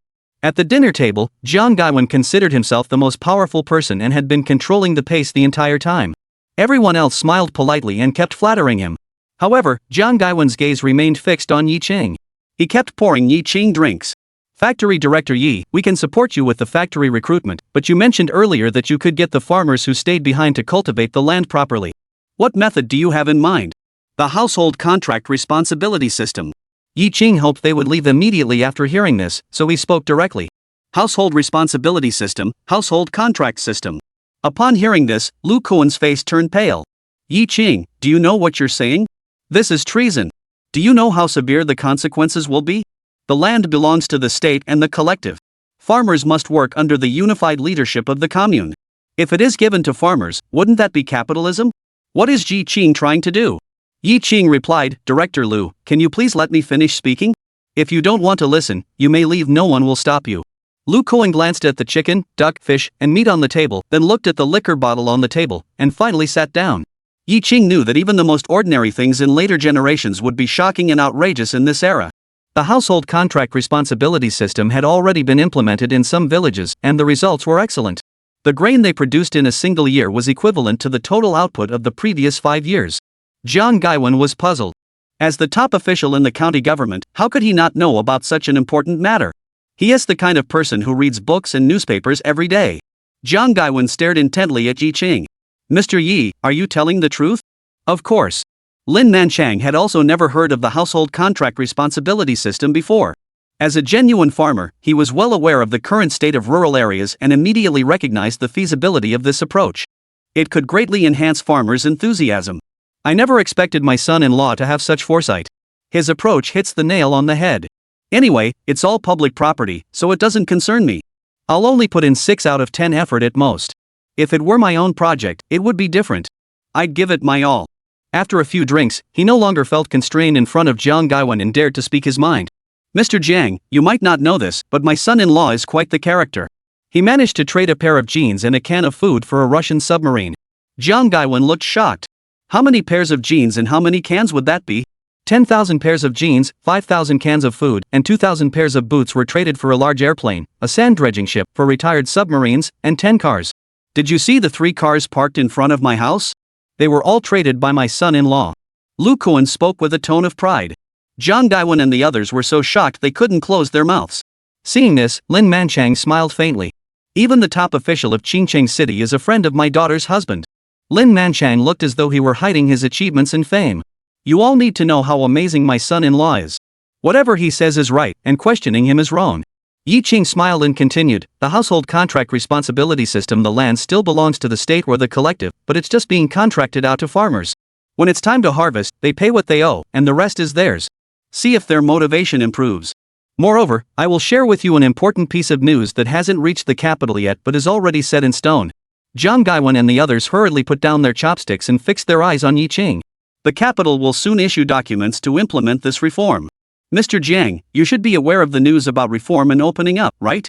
At the dinner table, Jiang Gaiwan considered himself the most powerful person and had been controlling the pace the entire time. Everyone else smiled politely and kept flattering him. However, Jiang Gaiwan's gaze remained fixed on Yi Qing. He kept pouring Yi Qing drinks. Factory Director Yi, we can support you with the factory recruitment, but you mentioned earlier that you could get the farmers who stayed behind to cultivate the land properly. What method do you have in mind? The Household Contract Responsibility System. Yi Qing hoped they would leave immediately after hearing this, so he spoke directly. Household Responsibility System, Household Contract System. Upon hearing this, Lu Koan's face turned pale. Yi Qing, do you know what you're saying? This is treason. Do you know how severe the consequences will be? The land belongs to the state and the collective. Farmers must work under the unified leadership of the commune. If it is given to farmers, wouldn't that be capitalism? What is Yi Qing trying to do? Yi Qing replied, Director Lu, can you please let me finish speaking? If you don't want to listen, you may leave, no one will stop you. Lu Koan glanced at the chicken, duck, fish, and meat on the table, then looked at the liquor bottle on the table, and finally sat down. Yi Qing knew that even the most ordinary things in later generations would be shocking and outrageous in this era. The household contract responsibility system had already been implemented in some villages, and the results were excellent. The grain they produced in a single year was equivalent to the total output of the previous 5 years. Jiang Gaiwan was puzzled. As the top official in the county government, how could he not know about such an important matter? He is the kind of person who reads books and newspapers every day. Jiang Gaiwan stared intently at Yi Qing. Mr. Yi, are you telling the truth? Of course. Lin Manchang had also never heard of the household contract responsibility system before. As a genuine farmer, he was well aware of the current state of rural areas and immediately recognized the feasibility of this approach. It could greatly enhance farmers' enthusiasm. I never expected my son-in-law to have such foresight. His approach hits the nail on the head. Anyway, it's all public property, so it doesn't concern me. I'll only put in 6 out of 10 effort at most. If it were my own project, it would be different. I'd give it my all. After a few drinks, he no longer felt constrained in front of Jiang Gaiwan and dared to speak his mind. Mr. Jiang, you might not know this, but my son-in-law is quite the character. He managed to trade a pair of jeans and a can of food for a Russian submarine. Jiang Gaiwan looked shocked. How many pairs of jeans and how many cans would that be? 10,000 pairs of jeans, 5,000 cans of food, and 2,000 pairs of boots were traded for a large airplane, a sand dredging ship for retired submarines, and 10 cars. Did you see the 3 cars parked in front of my house? They were all traded by my son-in-law. Lu Koan spoke with a tone of pride. Jiang Gaiwan and the others were so shocked they couldn't close their mouths. Seeing this, Lin Manchang smiled faintly. Even the top official of Qingcheng City is a friend of my daughter's husband. Lin Manchang looked as though he were hiding his achievements and fame. You all need to know how amazing my son-in-law is. Whatever he says is right, and questioning him is wrong. Yi Qing smiled and continued, the household contract responsibility system, the land still belongs to the state or the collective, but it's just being contracted out to farmers. When it's time to harvest, they pay what they owe, and the rest is theirs. See if their motivation improves. Moreover, I will share with you an important piece of news that hasn't reached the capital yet but is already set in stone. Jiang Gaiwan and the others hurriedly put down their chopsticks and fixed their eyes on Yi Qing. The capital will soon issue documents to implement this reform. Mr. Jiang, you should be aware of the news about reform and opening up, right?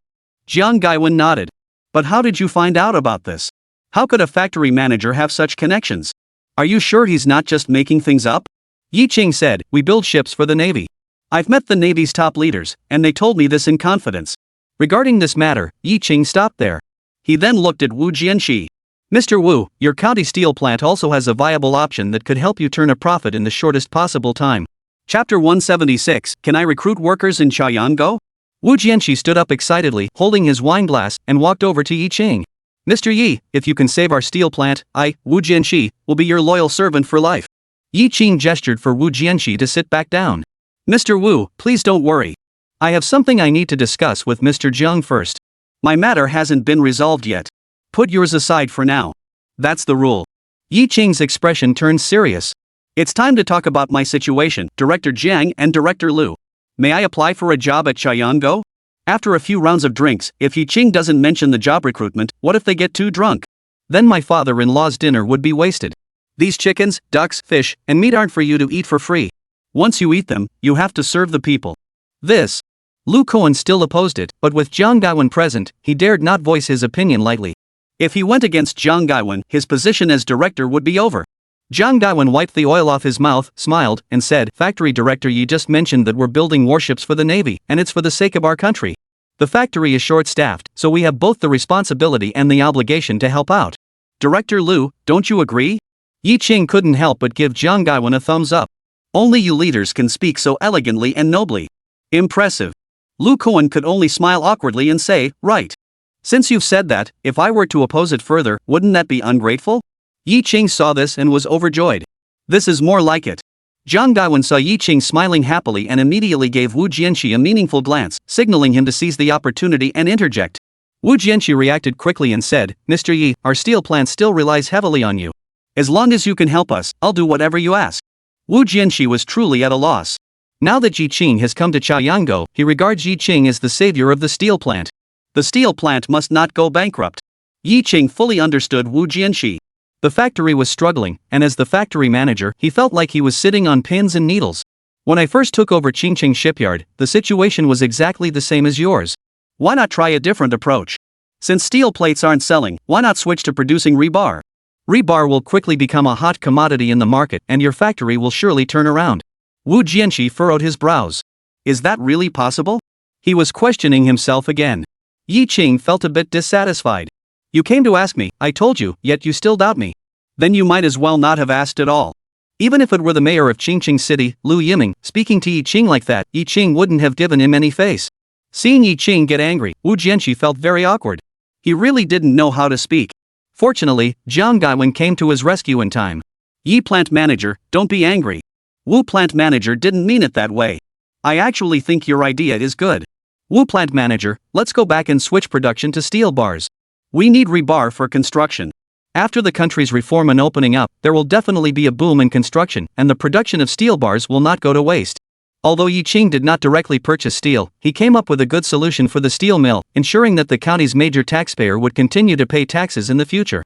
Jiang Gaiwan nodded. But how did you find out about this? How could a factory manager have such connections? Are you sure he's not just making things up? Yi Qing said, we build ships for the Navy. I've met the Navy's top leaders, and they told me this in confidence. Regarding this matter, Yi Qing stopped there. He then looked at Wu Jianqi. Mr. Wu, your county steel plant also has a viable option that could help you turn a profit in the shortest possible time. Chapter 176, Can I recruit workers in Chayango? Wu Jianxi stood up excitedly, holding his wine glass, and walked over to Yi Qing. Mr. Yi, if you can save our steel plant, I, Wu Jianxi, will be your loyal servant for life. Yi Qing gestured for Wu Jianxi to sit back down. Mr. Wu, please don't worry. I have something I need to discuss with Mr. Jiang first. My matter hasn't been resolved yet. Put yours aside for now. That's the rule. Yi Qing's expression turned serious. It's time to talk about my situation, Director Jiang and Director Liu. May I apply for a job at Chayango? After a few rounds of drinks, if Yi Qing doesn't mention the job recruitment, what if they get too drunk? Then my father-in-law's dinner would be wasted. These chickens, ducks, fish, and meat aren't for you to eat for free. Once you eat them, you have to serve the people. This. Lu Kuan still opposed it, but with Jiang Gaiwen present, he dared not voice his opinion lightly. If he went against Jiang Gaiwen, his position as director would be over. Jiang Gaiwen wiped the oil off his mouth, smiled, and said, Factory director, you just mentioned that we're building warships for the Navy, and it's for the sake of our country. The factory is short-staffed, so we have both the responsibility and the obligation to help out. Director Liu, don't you agree? Yi Qing couldn't help but give Jiang Gaiwen a thumbs up. Only you leaders can speak so elegantly and nobly. Impressive. Lu Kuan could only smile awkwardly and say, right. Since you've said that, if I were to oppose it further, wouldn't that be ungrateful? Yi Qing saw this and was overjoyed. This is more like it. Jiang Gaiwen saw Yi Qing smiling happily and immediately gave Wu Jianxi a meaningful glance, signaling him to seize the opportunity and interject. Wu Jianxi reacted quickly and said, Mr. Yi, our steel plant still relies heavily on you. As long as you can help us, I'll do whatever you ask. Wu Jianxi was truly at a loss. Now that Yi Qing has come to Chayango, he regards Yi Qing as the savior of the steel plant. The steel plant must not go bankrupt. Yi Qing fully understood Wu Jianxi. The factory was struggling, and as the factory manager, he felt like he was sitting on pins and needles. When I first took over Qingqing shipyard, the situation was exactly the same as yours. Why not try a different approach? Since steel plates aren't selling, why not switch to producing rebar? Rebar will quickly become a hot commodity in the market, and your factory will surely turn around. Wu Jianxi furrowed his brows. Is that really possible? He was questioning himself again. Yi Qing felt a bit dissatisfied. You came to ask me, I told you, yet you still doubt me. Then you might as well not have asked at all. Even if it were the mayor of Qingqing City, Lu Yiming, speaking to Yi Qing like that, Yi Qing wouldn't have given him any face. Seeing Yi Qing get angry, Wu Jianxi felt very awkward. He really didn't know how to speak. Fortunately, Jiang Gaiwen came to his rescue in time. Yi plant manager, don't be angry. Wu plant manager didn't mean it that way. I actually think your idea is good. Wu plant manager, let's go back and switch production to steel bars. We need rebar for construction. After the country's reform and opening up, there will definitely be a boom in construction, and the production of steel bars will not go to waste. Although Yi Qing did not directly purchase steel, he came up with a good solution for the steel mill, ensuring that the county's major taxpayer would continue to pay taxes in the future.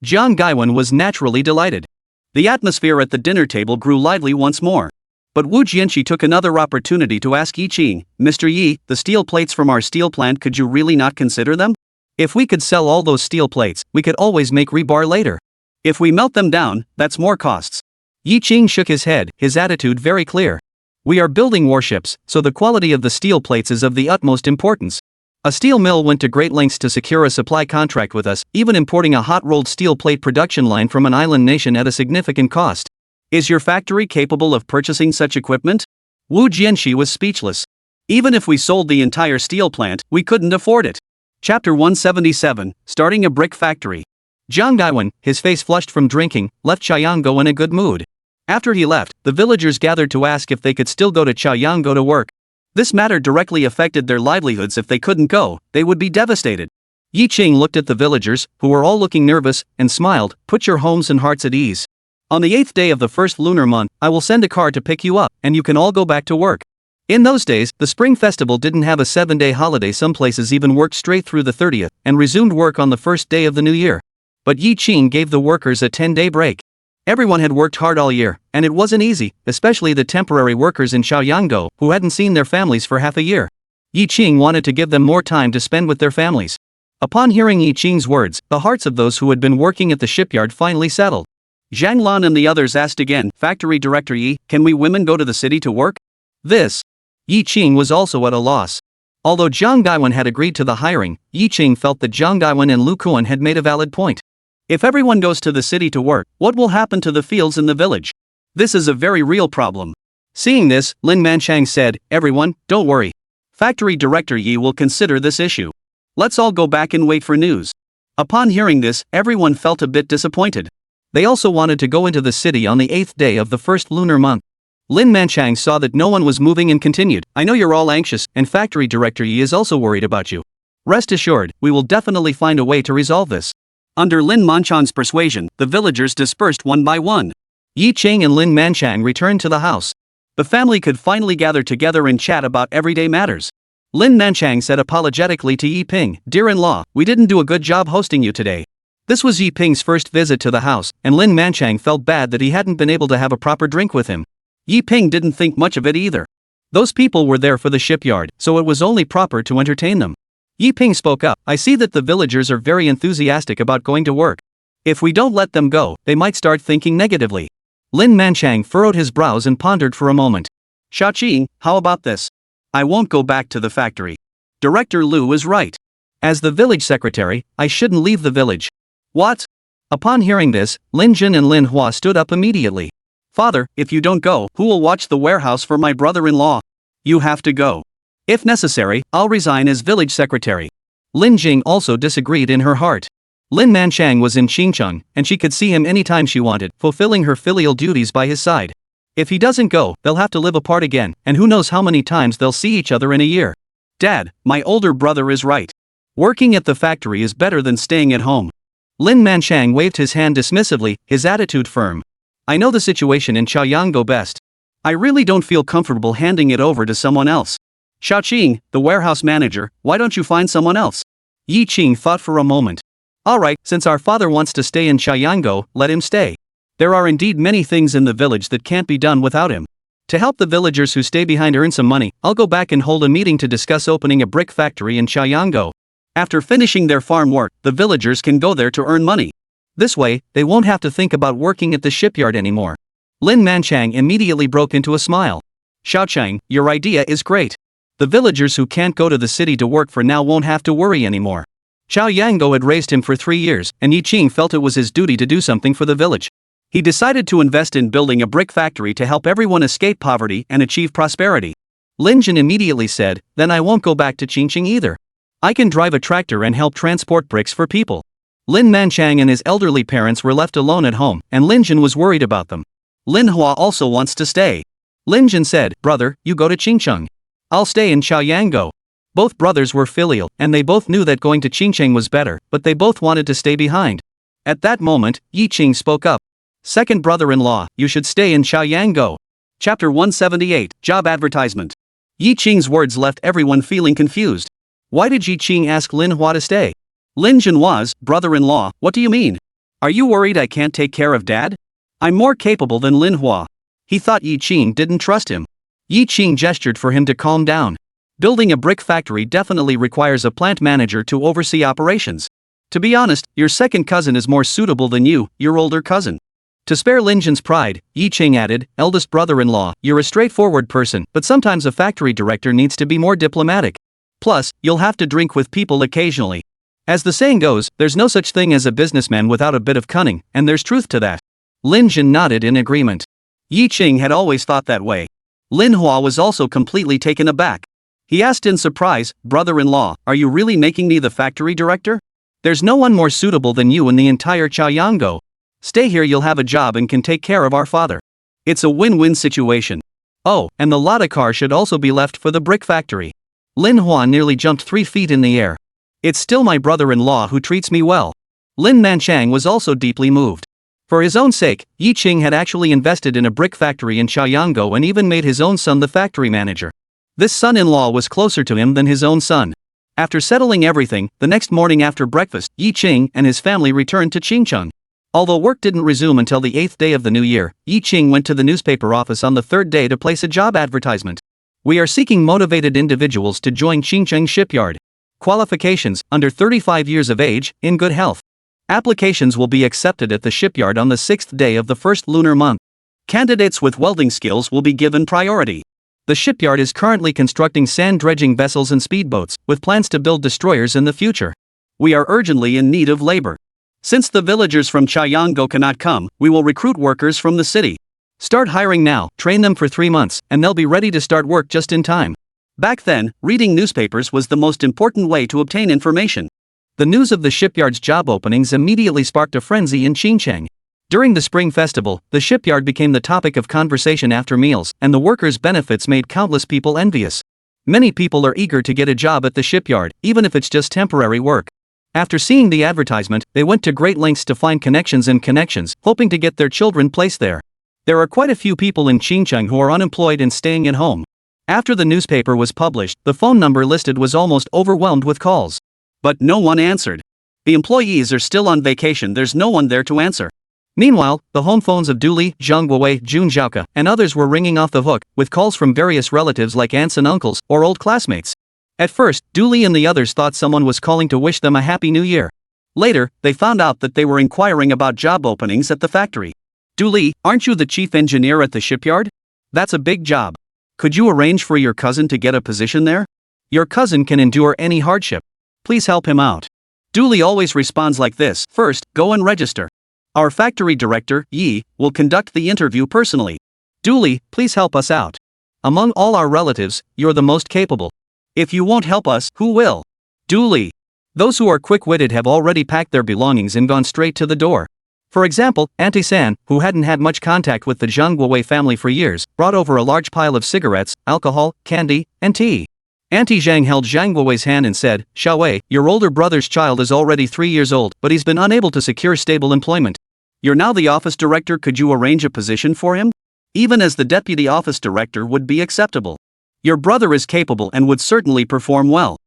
Jiang Gaiwen was naturally delighted. The atmosphere at the dinner table grew lively once more. But Wu Jianxi took another opportunity to ask Yi Qing, Mr. Yi, the steel plates from our steel plant, could you really not consider them? If we could sell all those steel plates, we could always make rebar later. If we melt them down, that's more costs. Yi Qing shook his head, his attitude very clear. We are building warships, so the quality of the steel plates is of the utmost importance. A steel mill went to great lengths to secure a supply contract with us, even importing a hot-rolled steel plate production line from an island nation at a significant cost. Is your factory capable of purchasing such equipment? Wu Jianxi was speechless. Even if we sold the entire steel plant, we couldn't afford it. Chapter 177, Starting a Brick Factory. Jiang Gaiwen, his face flushed from drinking, left Chayango in a good mood. After he left, the villagers gathered to ask if they could still go to Chayango to work. This matter directly affected their livelihoods. If they couldn't go, they would be devastated. Yi Qing looked at the villagers, who were all looking nervous, and smiled, Put your homes and hearts at ease. On the 8th day of the first lunar month, I will send a car to pick you up, and you can all go back to work. In those days, the Spring Festival didn't have a 7-day holiday. Some places even worked straight through the 30th, and resumed work on the first day of the new year. But Yi Qing gave the workers a 10-day break. Everyone had worked hard all year, and it wasn't easy, especially the temporary workers in Chayango, who hadn't seen their families for half a year. Yi Qing wanted to give them more time to spend with their families. Upon hearing Yi Qing's words, the hearts of those who had been working at the shipyard finally settled. Zhang Lan and the others asked again, Factory Director Yi, can we women go to the city to work? This. Yi Qing was also at a loss. Although Jiang Gaiwen had agreed to the hiring, Yi Qing felt that Jiang Gaiwen and Lu Kuan had made a valid point. If everyone goes to the city to work, what will happen to the fields in the village? This is a very real problem. Seeing this, Lin Manchang said, Everyone, don't worry. Factory director Yi will consider this issue. Let's all go back and wait for news. Upon hearing this, everyone felt a bit disappointed. They also wanted to go into the city on the 8th day of the first lunar month. Lin Manchang saw that no one was moving and continued. I know you're all anxious, and factory director Yi is also worried about you. Rest assured, we will definitely find a way to resolve this. Under Lin Manchang's persuasion, the villagers dispersed one by one. Yi Ching and Lin Manchang returned to the house. The family could finally gather together and chat about everyday matters. Lin Manchang said apologetically to Yi Ping, "Dear-in-law, we didn't do a good job hosting you today." This was Yi Ping's first visit to the house, and Lin Manchang felt bad that he hadn't been able to have a proper drink with him. Yi Ping didn't think much of it either. Those people were there for the shipyard, so it was only proper to entertain them. Yi Ping spoke up, "I see that the villagers are very enthusiastic about going to work. If we don't let them go, they might start thinking negatively." Lin Manchang furrowed his brows and pondered for a moment. "Xiaoqing, how about this? I won't go back to the factory. Director Lu is right. As the village secretary, I shouldn't leave the village." "What?" Upon hearing this, Lin Jin and Lin Hua stood up immediately. "Father, if you don't go, who will watch the warehouse for my brother-in-law? You have to go. If necessary, I'll resign as village secretary." Lin Jing also disagreed in her heart. Lin Manchang was in Xincheng, and she could see him anytime she wanted, fulfilling her filial duties by his side. If he doesn't go, they'll have to live apart again, and who knows how many times they'll see each other in a year. "Dad, my older brother is right. Working at the factory is better than staying at home." Lin Manchang waved his hand dismissively, his attitude firm. "I know the situation in Chaoyanggo best. I really don't feel comfortable handing it over to someone else. Xiaoqing, the warehouse manager, why don't you find someone else?" Yi Qing thought for a moment. "Alright, since our father wants to stay in Chaoyanggo, let him stay. There are indeed many things in the village that can't be done without him. To help the villagers who stay behind earn some money, I'll go back and hold a meeting to discuss opening a brick factory in Chaoyanggo. After finishing their farm work, the villagers can go there to earn money. This way, they won't have to think about working at the shipyard anymore." Lin Manchang immediately broke into a smile. "Xiaoqing, your idea is great. The villagers who can't go to the city to work for now won't have to worry anymore." Chaoyanggo had raised him for 3 years, and Yi Qing felt it was his duty to do something for the village. He decided to invest in building a brick factory to help everyone escape poverty and achieve prosperity. Lin Jin immediately said, "Then I won't go back to Qingqing either. I can drive a tractor and help transport bricks for people." Lin Manchang and his elderly parents were left alone at home, and Lin Jin was worried about them. Lin Hua also wants to stay. Lin Jin said, "Brother, you go to Qingcheng. I'll stay in Chaoyanggo." Both brothers were filial, and they both knew that going to Qingcheng was better, but they both wanted to stay behind. At that moment, Yi Qing spoke up. "Second brother-in-law, you should stay in Chaoyanggo." Chapter 178, Job Advertisement. Yi Qing's words left everyone feeling confused. Why did Yi Qing ask Lin Hua to stay? Lin Jin was, "Brother-in-law, what do you mean? Are you worried I can't take care of Dad? I'm more capable than Lin Hua." He thought Yi Qing didn't trust him. Yi Qing gestured for him to calm down. Building a brick factory definitely requires a plant manager to oversee operations. To be honest, your second cousin is more suitable than you, your older cousin. To spare Lin Jin's pride, Yi Qing added, "Eldest brother-in-law, you're a straightforward person, but sometimes a factory director needs to be more diplomatic. Plus, you'll have to drink with people occasionally. As the saying goes, there's no such thing as a businessman without a bit of cunning, and there's truth to that." Lin Jin nodded in agreement. Yi Qing had always thought that way. Lin Hua was also completely taken aback. He asked in surprise, "Brother-in-law, are you really making me the factory director? There's no one more suitable than you in the entire Chaoyanggo. Stay here, you'll have a job and can take care of our father. It's a win-win situation. Oh, and the Lada car should also be left for the brick factory." Lin Hua nearly jumped 3 feet in the air. "It's still my brother-in-law who treats me well." Lin Manchang was also deeply moved. For his own sake, Yi Qing had actually invested in a brick factory in Chaoyanggo and even made his own son the factory manager. This son-in-law was closer to him than his own son. After settling everything, the next morning after breakfast, Yi Qing and his family returned to Qingcheng. Although work didn't resume until the 8th day of the new year, Yi Qing went to the newspaper office on the 3rd day to place a job advertisement. "We are seeking motivated individuals to join Qingcheng Shipyard. Qualifications, under 35 years of age, in good health. Applications will be accepted at the shipyard on the 6th day of the first lunar month. Candidates with welding skills will be given priority." The shipyard is currently constructing sand dredging vessels and speedboats, with plans to build destroyers in the future. "We are urgently in need of labor. Since the villagers from Chaoyanggo cannot come, we will recruit workers from the city. Start hiring now, train them for 3 months, and they'll be ready to start work just in time. Back then, reading newspapers was the most important way to obtain information. The news of the shipyard's job openings immediately sparked a frenzy in Xinjiang. During the Spring Festival, the shipyard became the topic of conversation after meals, and the workers' benefits made countless people envious. Many people are eager to get a job at the shipyard, even if it's just temporary work. After seeing the advertisement, they went to great lengths to find connections, hoping to get their children placed there. There are quite a few people in Xinjiang who are unemployed and staying at home. After the newspaper was published, the phone number listed was almost overwhelmed with calls. But no one answered. The employees are still on vacation, there's no one there to answer. Meanwhile, the home phones of Duli, Zhang Guowei, Jun Zhaoke, and others were ringing off the hook, with calls from various relatives like aunts and uncles, or old classmates. At first, Duli and the others thought someone was calling to wish them a happy new year. Later, they found out that they were inquiring about job openings at the factory. Duli, aren't you the chief engineer at the shipyard? That's a big job. Could you arrange for your cousin to get a position there? Your cousin can endure any hardship. Please help him out. Duli always responds like this: first, go and register. Our factory director, Yi, will conduct the interview personally. Duli, please help us out. Among all our relatives, you're the most capable. If you won't help us, who will? Duli. Those who are quick-witted have already packed their belongings and gone straight to the door. For example, Auntie San, who hadn't had much contact with the Zhang Guowei family for years, brought over a large pile of cigarettes, alcohol, candy, and tea. Auntie Zhang held Zhang Guowei's hand and said, Xiaowei, your older brother's child is already 3 years old, but he's been unable to secure stable employment. You're now the office director, could you arrange a position for him? Even as the deputy office director would be acceptable. Your brother is capable and would certainly perform well.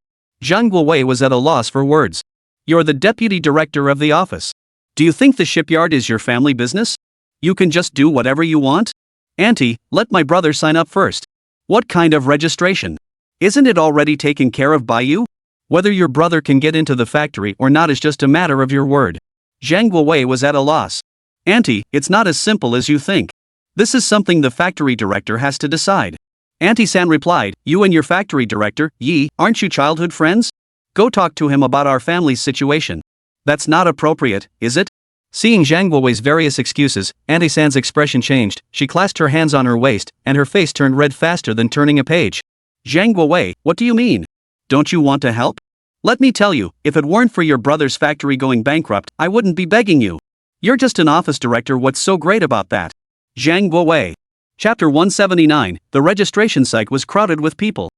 Zhang Guowei was at a loss for words. You're the deputy director of the office. Do you think the shipyard is your family business? You can just do whatever you want? Auntie, let my brother sign up first. What kind of registration? Isn't it already taken care of by you? Whether your brother can get into the factory or not is just a matter of your word. Zhang Guowei was at a loss. Auntie, it's not as simple as you think. This is something the factory director has to decide. Auntie San replied, you and your factory director, Yi, aren't you childhood friends? Go talk to him about our family's situation. That's not appropriate, is it? Seeing Zhang Guowei's various excuses, Auntie San's expression changed, she clasped her hands on her waist, and her face turned red faster than turning a page. Zhang Guowei, what do you mean? Don't you want to help? Let me tell you, if it weren't for your brother's factory going bankrupt, I wouldn't be begging you. You're just an office director, what's so great about that? Zhang Guowei. Chapter 179, the registration site was crowded with people.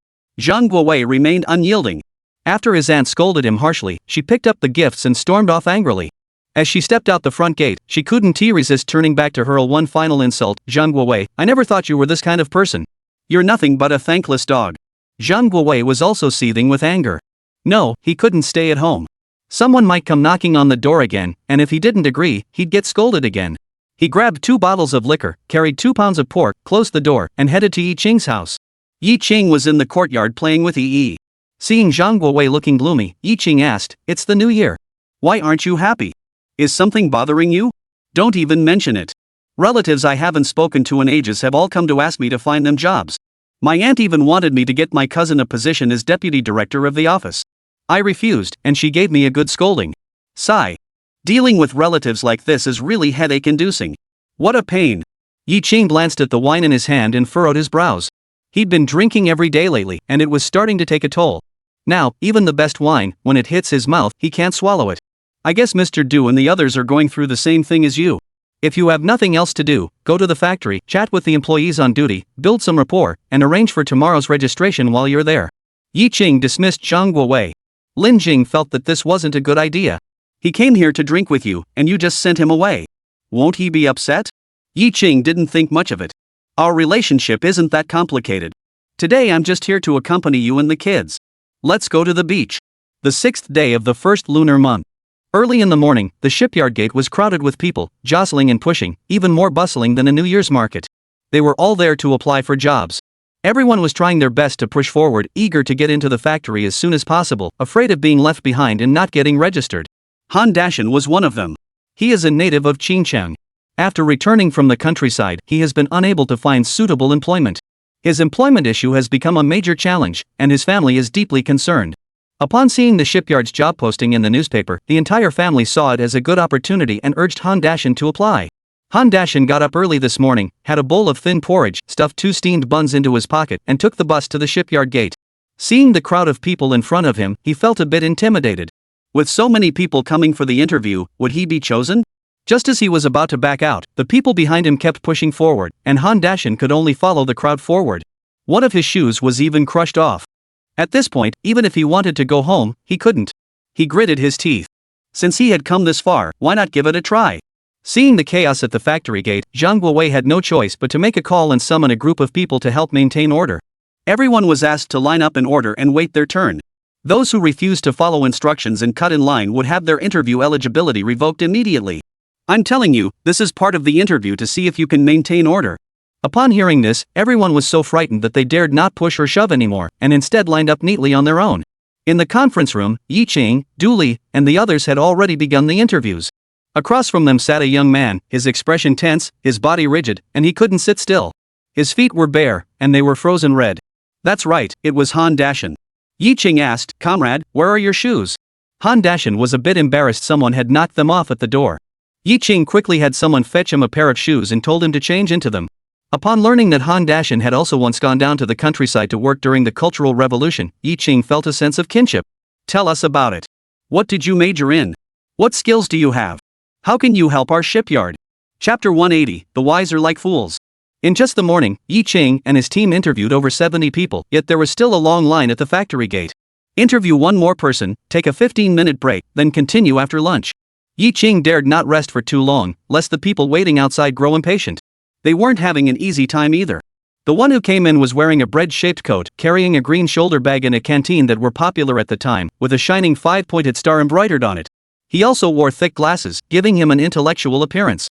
Zhang Guowei remained unyielding. After his aunt scolded him harshly, she picked up the gifts and stormed off angrily. As she stepped out the front gate, she couldn't resist turning back to hurl one final insult. Zhang Guowei, I never thought you were this kind of person. You're nothing but a thankless dog. Zhang Guowei was also seething with anger. No, he couldn't stay at home. Someone might come knocking on the door again, and if he didn't agree, he'd get scolded again. He grabbed 2 bottles of liquor, carried 2 pounds of pork, closed the door, and headed to Yi Qing's house. Yi Qing was in the courtyard playing with Yi. Seeing Zhang Guowei looking gloomy, Yi Qing asked, it's the new year. Why aren't you happy? Is something bothering you? Don't even mention it. Relatives I haven't spoken to in ages have all come to ask me to find them jobs. My aunt even wanted me to get my cousin a position as deputy director of the office. I refused, and she gave me a good scolding. Sigh. Dealing with relatives like this is really headache-inducing. What a pain. Yi Qing glanced at the wine in his hand and furrowed his brows. He'd been drinking every day lately, and it was starting to take a toll. Now, even the best wine, when it hits his mouth, he can't swallow it. I guess Mr. Du and the others are going through the same thing as you. If you have nothing else to do, go to the factory, chat with the employees on duty, build some rapport, and arrange for tomorrow's registration while you're there. Yi Qing dismissed Zhang Guowei. Lin Jing felt that this wasn't a good idea. He came here to drink with you, and you just sent him away. Won't he be upset? Yi Qing didn't think much of it. Our relationship isn't that complicated. Today I'm just here to accompany you and the kids. Let's go to the beach. The 6th day of the first lunar month. Early in the morning, the shipyard gate was crowded with people, jostling and pushing, even more bustling than a New Year's market. They were all there to apply for jobs. Everyone was trying their best to push forward, eager to get into the factory as soon as possible, afraid of being left behind and not getting registered. Han Dashan was one of them. He is a native of Xinjiang. After returning from the countryside, he has been unable to find suitable employment. His employment issue has become a major challenge, and his family is deeply concerned. Upon seeing the shipyard's job posting in the newspaper, the entire family saw it as a good opportunity and urged Han Dashan to apply. Han Dashan got up early this morning, had a bowl of thin porridge, stuffed 2 steamed buns into his pocket, and took the bus to the shipyard gate. Seeing the crowd of people in front of him, he felt a bit intimidated. With so many people coming for the interview, would he be chosen? Just as he was about to back out, the people behind him kept pushing forward, and Han Dashin could only follow the crowd forward. One of his shoes was even crushed off. At this point, even if he wanted to go home, he couldn't. He gritted his teeth. Since he had come this far, why not give it a try? Seeing the chaos at the factory gate, Zhang Guowei had no choice but to make a call and summon a group of people to help maintain order. Everyone was asked to line up in order and wait their turn. Those who refused to follow instructions and cut in line would have their interview eligibility revoked immediately. I'm telling you, this is part of the interview to see if you can maintain order. Upon hearing this, everyone was so frightened that they dared not push or shove anymore, and instead lined up neatly on their own. In the conference room, Yi Qing, Du Li, and the others had already begun the interviews. Across from them sat a young man, his expression tense, his body rigid, and he couldn't sit still. His feet were bare, and they were frozen red. That's right, it was Han Dashin. Yi Qing asked, "Comrade, where are your shoes?" Han Dashin was a bit embarrassed someone had knocked them off at the door. Yi Qing quickly had someone fetch him a pair of shoes and told him to change into them. Upon learning that Han Dashin had also once gone down to the countryside to work during the Cultural Revolution, Yi Qing felt a sense of kinship. Tell us about it. What did you major in? What skills do you have? How can you help our shipyard? Chapter 180, The Wise Are Like Fools. In just the morning, Yi Qing and his team interviewed over 70 people, yet there was still a long line at the factory gate. Interview one more person, take a 15-minute break, then continue after lunch. Yi Qing dared not rest for too long, lest the people waiting outside grow impatient. They weren't having an easy time either. The one who came in was wearing a bread-shaped coat, carrying a green shoulder bag and a canteen that were popular at the time, with a shining 5-pointed star embroidered on it. He also wore thick glasses, giving him an intellectual appearance.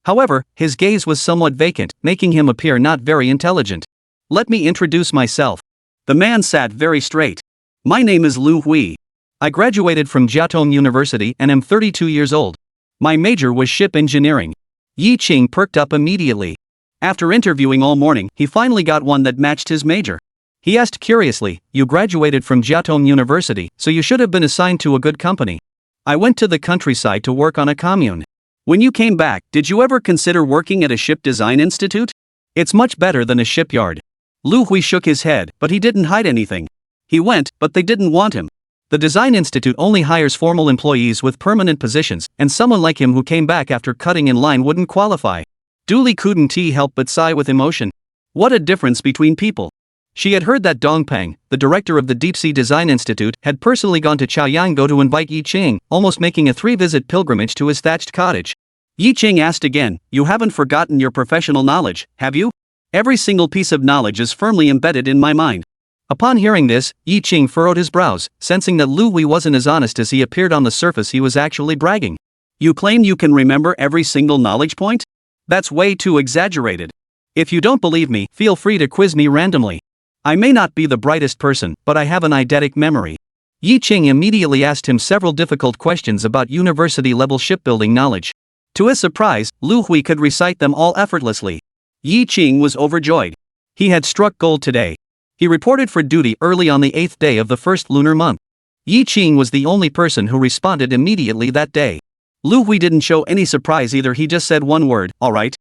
However, his gaze was somewhat vacant, making him appear not very intelligent. Let me introduce myself. The man sat very straight. My name is Lu Hui. I graduated from Jiaotong University and am 32 years old. My major was ship engineering. Yi Qing perked up immediately. After interviewing all morning, he finally got one that matched his major. He asked curiously, "You graduated from Jiaotong University, so you should have been assigned to a good company." "I went to the countryside to work on a commune." "When you came back, did you ever consider working at a ship design institute? It's much better than a shipyard." Lu Hui shook his head, but he didn't hide anything. He went, but they didn't want him. The design institute only hires formal employees with permanent positions, and someone like him who came back after cutting in line wouldn't qualify. Du Li couldn't help but sigh with emotion. What a difference between people. She had heard that Dongpeng, the director of the Deep-Sea Design Institute, had personally gone to Chaoyanggo to invite Yi Qing, almost making a 3-visit pilgrimage to his thatched cottage. Yi Qing asked again, "You haven't forgotten your professional knowledge, have you? Every single piece of knowledge is firmly embedded in my mind." Upon hearing this, Yi Qing furrowed his brows, sensing that Lu Hui wasn't as honest as he appeared on the surface. He was actually bragging. "You claim you can remember every single knowledge point? That's way too exaggerated. If you don't believe me, feel free to quiz me randomly. I may not be the brightest person, but I have an eidetic memory." Yi Qing immediately asked him several difficult questions about university-level shipbuilding knowledge. To his surprise, Lu Hui could recite them all effortlessly. Yi Qing was overjoyed. He had struck gold today. He reported for duty early on the 8th day of the first lunar month. Yi Qing was the only person who responded immediately that day. Lu Hui didn't show any surprise either. He just said one word, "All right."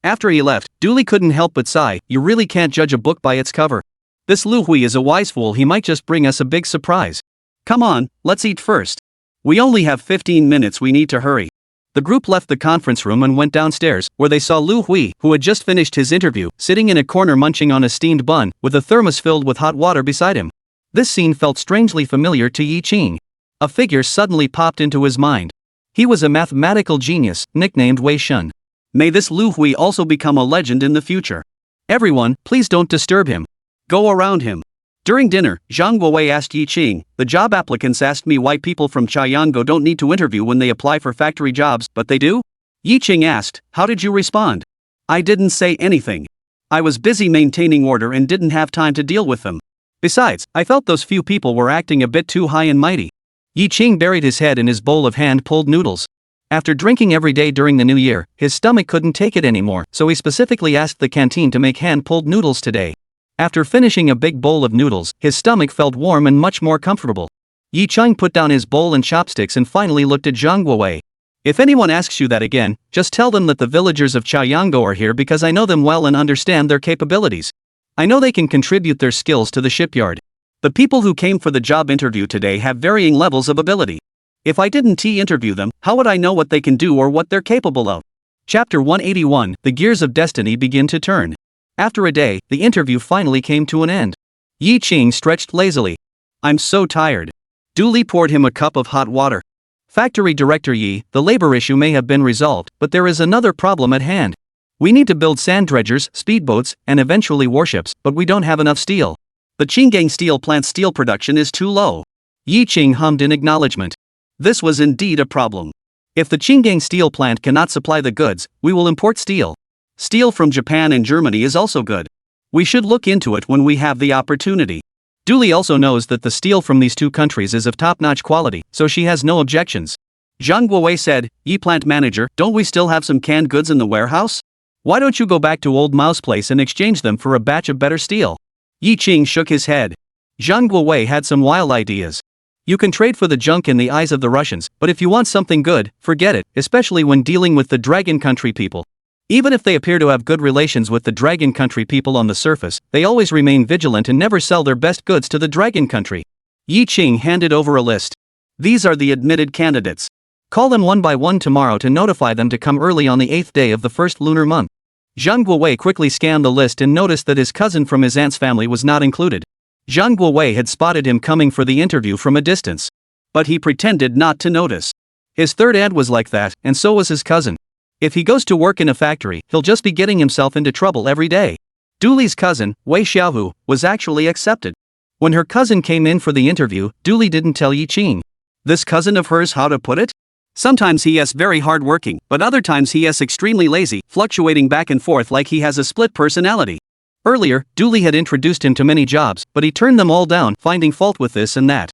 After he left, Du Li couldn't help but sigh. You really can't judge a book by its cover. This Lu Hui is a wise fool. He might just bring us a big surprise. Come on, let's eat first. We only have 15 minutes. We need to hurry. The group left the conference room and went downstairs, where they saw Lu Hui, who had just finished his interview, sitting in a corner munching on a steamed bun, with a thermos filled with hot water beside him. This scene felt strangely familiar to Yi Qing. A figure suddenly popped into his mind. He was a mathematical genius, nicknamed Wei Shun. May this Lu Hui also become a legend in the future. Everyone, please don't disturb him. Go around him. During dinner, Zhang Guowei asked Yi Qing, "The job applicants asked me why people from Chaoyanggo don't need to interview when they apply for factory jobs, but they do?" Yi Qing asked, "How did you respond?" "I didn't say anything. I was busy maintaining order and didn't have time to deal with them. Besides, I felt those few people were acting a bit too high and mighty." Yi Qing buried his head in his bowl of hand-pulled noodles. After drinking every day during the new year, his stomach couldn't take it anymore, so he specifically asked the canteen to make hand-pulled noodles today. After finishing a big bowl of noodles, his stomach felt warm and much more comfortable. Yi Qing put down his bowl and chopsticks and finally looked at Zhang Guowei. "If anyone asks you that again, just tell them that the villagers of Chaoyanggo are here because I know them well and understand their capabilities. I know they can contribute their skills to the shipyard." The people who came for the job interview today have varying levels of ability. If I didn't interview them, how would I know what they can do or what they're capable of? Chapter 181, The Gears of Destiny begin to turn. After a day, the interview finally came to an end. Yi Qing stretched lazily. I'm so tired. Du Li poured him a cup of hot water. Factory Director Yi, the labor issue may have been resolved, but there is another problem at hand. We need to build sand dredgers, speedboats, and eventually warships, but we don't have enough steel. The Qinggang steel plant's steel production is too low. Yi Qing hummed in acknowledgement. This was indeed a problem. If the Qinggang steel plant cannot supply the goods, we will import steel. Steel from Japan and Germany is also good. We should look into it when we have the opportunity. Du Li also knows that the steel from these two countries is of top-notch quality, so she has no objections. Zhang Guowei said, Yi plant manager, don't we still have some canned goods in the warehouse? Why don't you go back to Old Mao's place and exchange them for a batch of better steel? Yi Qing shook his head. Zhang Guowei had some wild ideas. You can trade for the junk in the eyes of the Russians, but if you want something good, forget it, especially when dealing with the Dragon Country people. Even if they appear to have good relations with the Dragon Country people on the surface, they always remain vigilant and never sell their best goods to the Dragon Country. Yi Qing handed over a list. These are the admitted candidates. Call them one by one tomorrow to notify them to come early on the 8th day of the first lunar month. Zhang Guowei quickly scanned the list and noticed that his cousin from his aunt's family was not included. Zhang Guowei had spotted him coming for the interview from a distance. But he pretended not to notice. His third aunt was like that, and so was his cousin. If he goes to work in a factory, he'll just be getting himself into trouble every day. Du Li's cousin, Wei Xiaohu, was actually accepted. When her cousin came in for the interview, Du Li didn't tell Yi Qing. This cousin of hers, how to put it? Sometimes he is very hardworking, but other times he is extremely lazy, fluctuating back and forth like he has a split personality. Earlier, Du Li had introduced him to many jobs, but he turned them all down, finding fault with this and that.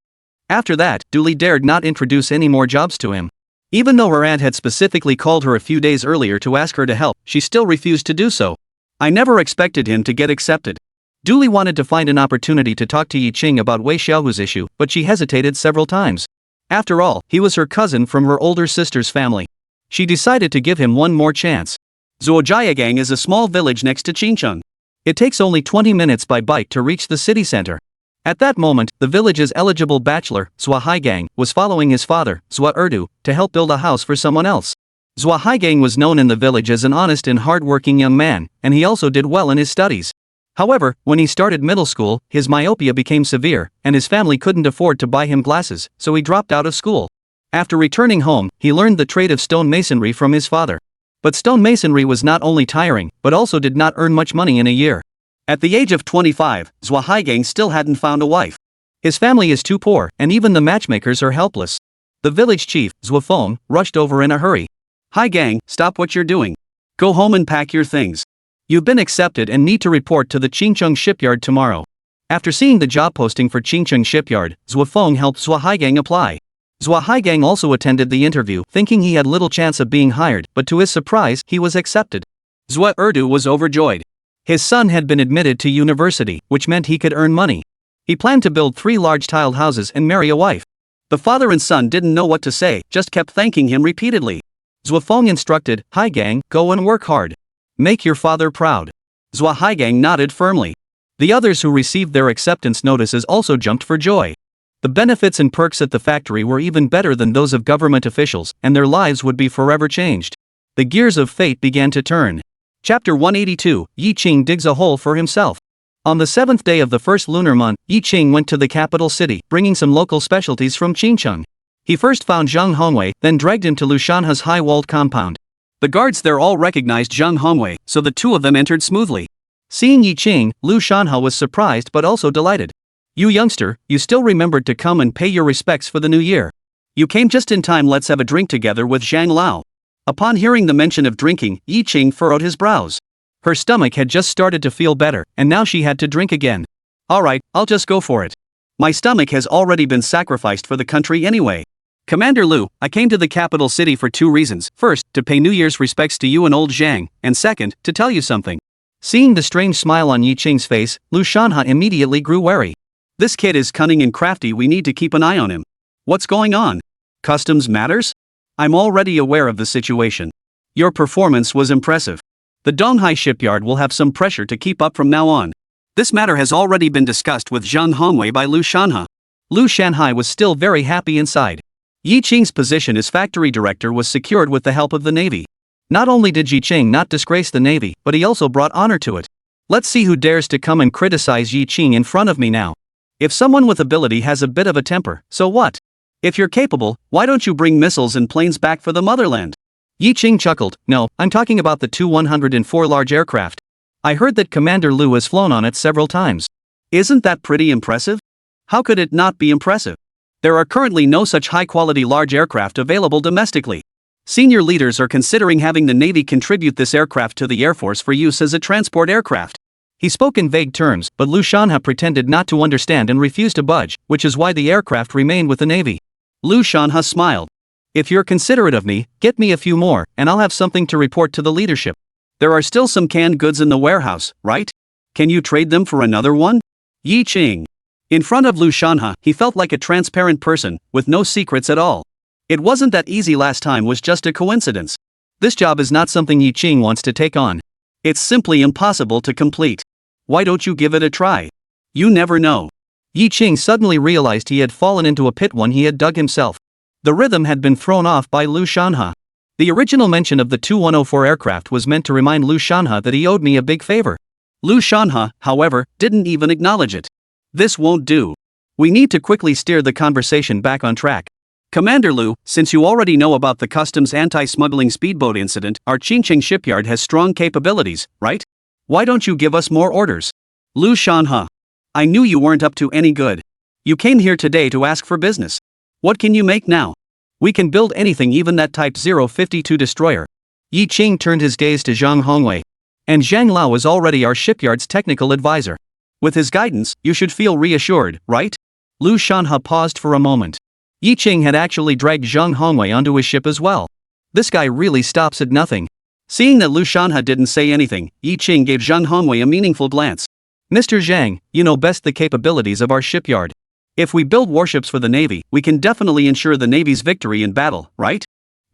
After that, Du Li dared not introduce any more jobs to him. Even though her aunt had specifically called her a few days earlier to ask her to help, she still refused to do so. I never expected him to get accepted. Du Li wanted to find an opportunity to talk to Yi Qing about Wei Xiaohu's issue, but she hesitated several times. After all, he was her cousin from her older sister's family. She decided to give him one more chance. Zhuojiagang is a small village next to Qingcheng. It takes only 20 minutes by bike to reach the city center. At that moment, the village's eligible bachelor, Zhua Haigang, was following his father, Zhua Erdu, to help build a house for someone else. Zhua Haigang was known in the village as an honest and hard-working young man, and he also did well in his studies. However, when he started middle school, his myopia became severe, and his family couldn't afford to buy him glasses, so he dropped out of school. After returning home, he learned the trade of stone masonry from his father. But stone masonry was not only tiring, but also did not earn much money in a year. At the age of 25, Zhua Haigang still hadn't found a wife. His family is too poor, and even the matchmakers are helpless. The village chief, Zhua Feng, rushed over in a hurry. Haigang, stop what you're doing. Go home and pack your things. You've been accepted and need to report to the Qingcheng shipyard tomorrow. After seeing the job posting for Qingcheng shipyard, Zhua Feng helped Zhua Haigang apply. Zhua Haigang also attended the interview, thinking he had little chance of being hired, but to his surprise, he was accepted. Zhua Erdu was overjoyed. His son had been admitted to university, which meant he could earn money. He planned to build 3 large tiled houses and marry a wife. The father and son didn't know what to say, just kept thanking him repeatedly. Zhua Feng instructed, Haigang, go and work hard. Make your father proud. Zhua Haigang nodded firmly. The others who received their acceptance notices also jumped for joy. The benefits and perks at the factory were even better than those of government officials, and their lives would be forever changed. The gears of fate began to turn. Chapter 182, Yi Qing digs a hole for himself. On the 7th day of the first lunar month, Yi Qing went to the capital city, bringing some local specialties from Qingcheng. He first found Zhang Hongwei, then dragged him to Lu Shanha's high-walled compound. The guards there all recognized Zhang Hongwei, so the two of them entered smoothly. Seeing Yi Qing, Lu Shanha was surprised but also delighted. You youngster, you still remembered to come and pay your respects for the new year. You came just in time, let's have a drink together with Zhang Lao. Upon hearing the mention of drinking, Yi Qing furrowed his brows. Her stomach had just started to feel better, and now she had to drink again. Alright, I'll just go for it. My stomach has already been sacrificed for the country anyway. Commander Lu, I came to the capital city for 2 reasons. First, to pay New Year's respects to you and old Zhang, and second, to tell you something. Seeing the strange smile on Yi Qing's face, Lu Shanha immediately grew wary. This kid is cunning and crafty, we need to keep an eye on him. What's going on? Customs matters? I'm already aware of the situation. Your performance was impressive. The Donghai shipyard will have some pressure to keep up from now on. This matter has already been discussed with Zhang Hongwei by Lu Shanha. Lu Shanhai was still very happy inside. Yi Qing's position as factory director was secured with the help of the Navy. Not only did Yi Qing not disgrace the Navy, but he also brought honor to it. Let's see who dares to come and criticize Yi Qing in front of me now. If someone with ability has a bit of a temper, so what? If you're capable, why don't you bring missiles and planes back for the motherland? Yi Qing chuckled. No, I'm talking about the Tu-104 large aircraft. I heard that Commander Lu has flown on it several times. Isn't that pretty impressive? How could it not be impressive? There are currently no such high-quality large aircraft available domestically. Senior leaders are considering having the Navy contribute this aircraft to the Air Force for use as a transport aircraft. He spoke in vague terms, but Lu Shanha pretended not to understand and refused to budge, which is why the aircraft remained with the Navy. Lu Shanha smiled. If you're considerate of me, get me a few more, and I'll have something to report to the leadership. There are still some canned goods in the warehouse, right? Can you trade them for another one? Yi Qing. In front of Lu Shanha, he felt like a transparent person, with no secrets at all. It wasn't that easy last time, was just a coincidence. This job is not something Yi Qing wants to take on. It's simply impossible to complete. Why don't you give it a try? You never know. Yi Qing suddenly realized he had fallen into a pit one he had dug himself. The rhythm had been thrown off by Lu Shanha. The original mention of the Tu-104 aircraft was meant to remind Lu Shanha that he owed me a big favor. Lu Shanha, however, didn't even acknowledge it. This won't do. We need to quickly steer the conversation back on track. Commander Lu, since you already know about the customs anti-smuggling speedboat incident, our Qingcheng shipyard has strong capabilities, right? Why don't you give us more orders? Lu Shanha. I knew you weren't up to any good. You came here today to ask for business. What can you make now? We can build anything, even that Type 052 destroyer. Yi Qing turned his gaze to Zhang Hongwei. And Zhang Lao is already our shipyard's technical advisor. With his guidance, you should feel reassured, right? Lu Shanha paused for a moment. Yi Qing had actually dragged Zhang Hongwei onto his ship as well. This guy really stops at nothing. Seeing that Lu Shanha didn't say anything, Yi Qing gave Zhang Hongwei a meaningful glance. Mr. Zhang, you know best the capabilities of our shipyard. If we build warships for the Navy, we can definitely ensure the Navy's victory in battle, right?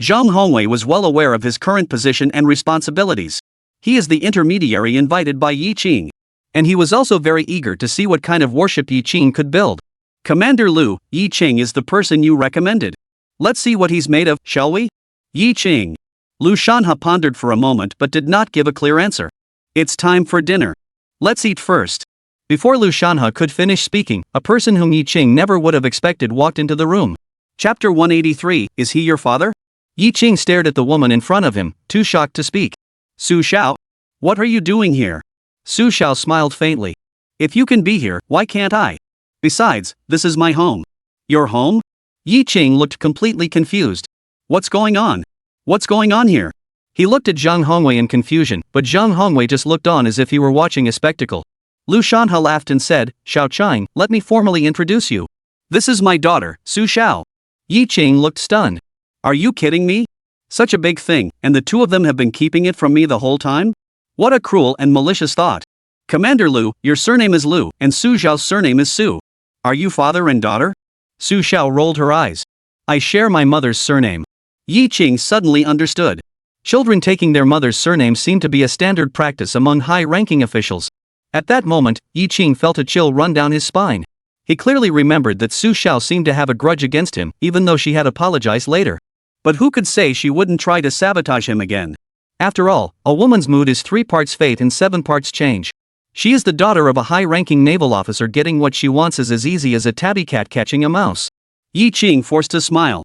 Zhang Hongwei was well aware of his current position and responsibilities. He is the intermediary invited by Yi Qing. And he was also very eager to see what kind of warship Yi Qing could build. Commander Lu, Yi Qing is the person you recommended. Let's see what he's made of, shall we? Yi Qing. Lu Shanha pondered for a moment but did not give a clear answer. It's time for dinner. Let's eat first. Before Lu Shanha could finish speaking, a person whom Yi Qing never would have expected walked into the room. Chapter 183, Is he your father? Yi Qing stared at the woman in front of him, too shocked to speak. Su Xiao? What are you doing here? Su Xiao smiled faintly. If you can be here, why can't I? Besides, this is my home. Your home? Yi Qing looked completely confused. What's going on? What's going on here? He looked at Zhang Hongwei in confusion, but Zhang Hongwei just looked on as if he were watching a spectacle. Lu Shanha laughed and said, Xiao Chang, let me formally introduce you. This is my daughter, Su Xiao. Yi Qing looked stunned. Are you kidding me? Such a big thing, and the two of them have been keeping it from me the whole time? What a cruel and malicious thought. Commander Lu, your surname is Lu, and Su Xiao's surname is Su. Are you father and daughter? Su Xiao rolled her eyes. I share my mother's surname. Yi Qing suddenly understood. Children taking their mother's surname seemed to be a standard practice among high-ranking officials. At that moment, Yi Qing felt a chill run down his spine. He clearly remembered that Su Xiao seemed to have a grudge against him, even though she had apologized later. But who could say she wouldn't try to sabotage him again? After all, a woman's mood is 3 parts fate and 7 parts change. She is the daughter of a high-ranking naval officer. Getting what she wants is as easy as a tabby cat catching a mouse. Yi Qing forced a smile.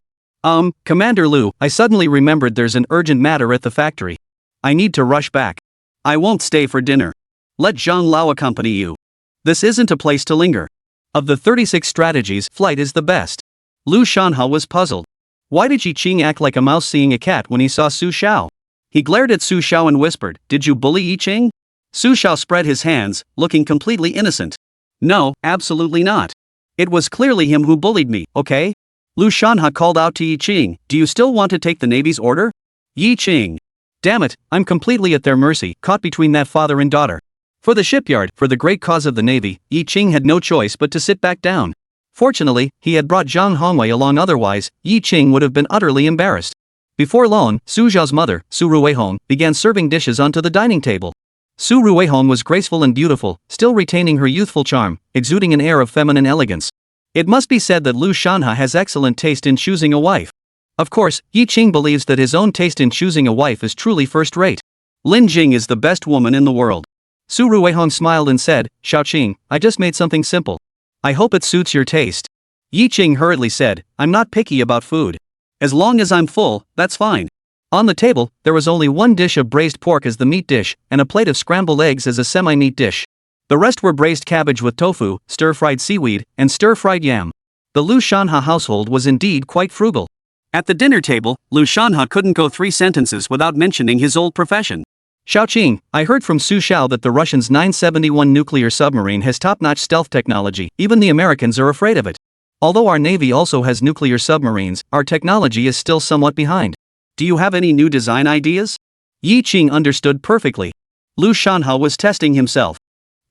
Commander Lu, I suddenly remembered there's an urgent matter at the factory. I need to rush back. I won't stay for dinner. Let Zhang Lao accompany you. This isn't a place to linger. Of the 36 strategies, flight is the best. Lu Shanha was puzzled. Why did Yi Qing act like a mouse seeing a cat when he saw Su Xiao? He glared at Su Xiao and whispered, Did you bully Yi Qing? Su Xiao spread his hands, looking completely innocent. No, absolutely not. It was clearly him who bullied me, okay? Lu Shanha called out to Yi Qing, Do you still want to take the Navy's order? Yi Qing. Damn it, I'm completely at their mercy, caught between that father and daughter. For the shipyard, for the great cause of the Navy, Yi Qing had no choice but to sit back down. Fortunately, he had brought Zhang Hongwei along, otherwise, Yi Qing would have been utterly embarrassed. Before long, Su Xiao's mother, Su Ruihong, began serving dishes onto the dining table. Su Ruihong was graceful and beautiful, still retaining her youthful charm, exuding an air of feminine elegance. It must be said that Lu Shanha has excellent taste in choosing a wife. Of course, Yi Qing believes that his own taste in choosing a wife is truly first-rate. Lin Jing is the best woman in the world. Su Ruihong smiled and said, Xiaoqing, I just made something simple. I hope it suits your taste. Yi Qing hurriedly said, I'm not picky about food. As long as I'm full, that's fine. On the table, there was only one dish of braised pork as the meat dish, and a plate of scrambled eggs as a semi-meat dish. The rest were braised cabbage with tofu, stir-fried seaweed, and stir-fried yam. The Lu Shanha household was indeed quite frugal. At the dinner table, Lu Shanha couldn't go 3 sentences without mentioning his old profession. Xiaoqing, I heard from Su Xiao that the Russians' 971 nuclear submarine has top-notch stealth technology. Even the Americans are afraid of it. Although our Navy also has nuclear submarines, our technology is still somewhat behind. Do you have any new design ideas? Yi Qing understood perfectly. Lu Shanha was testing himself.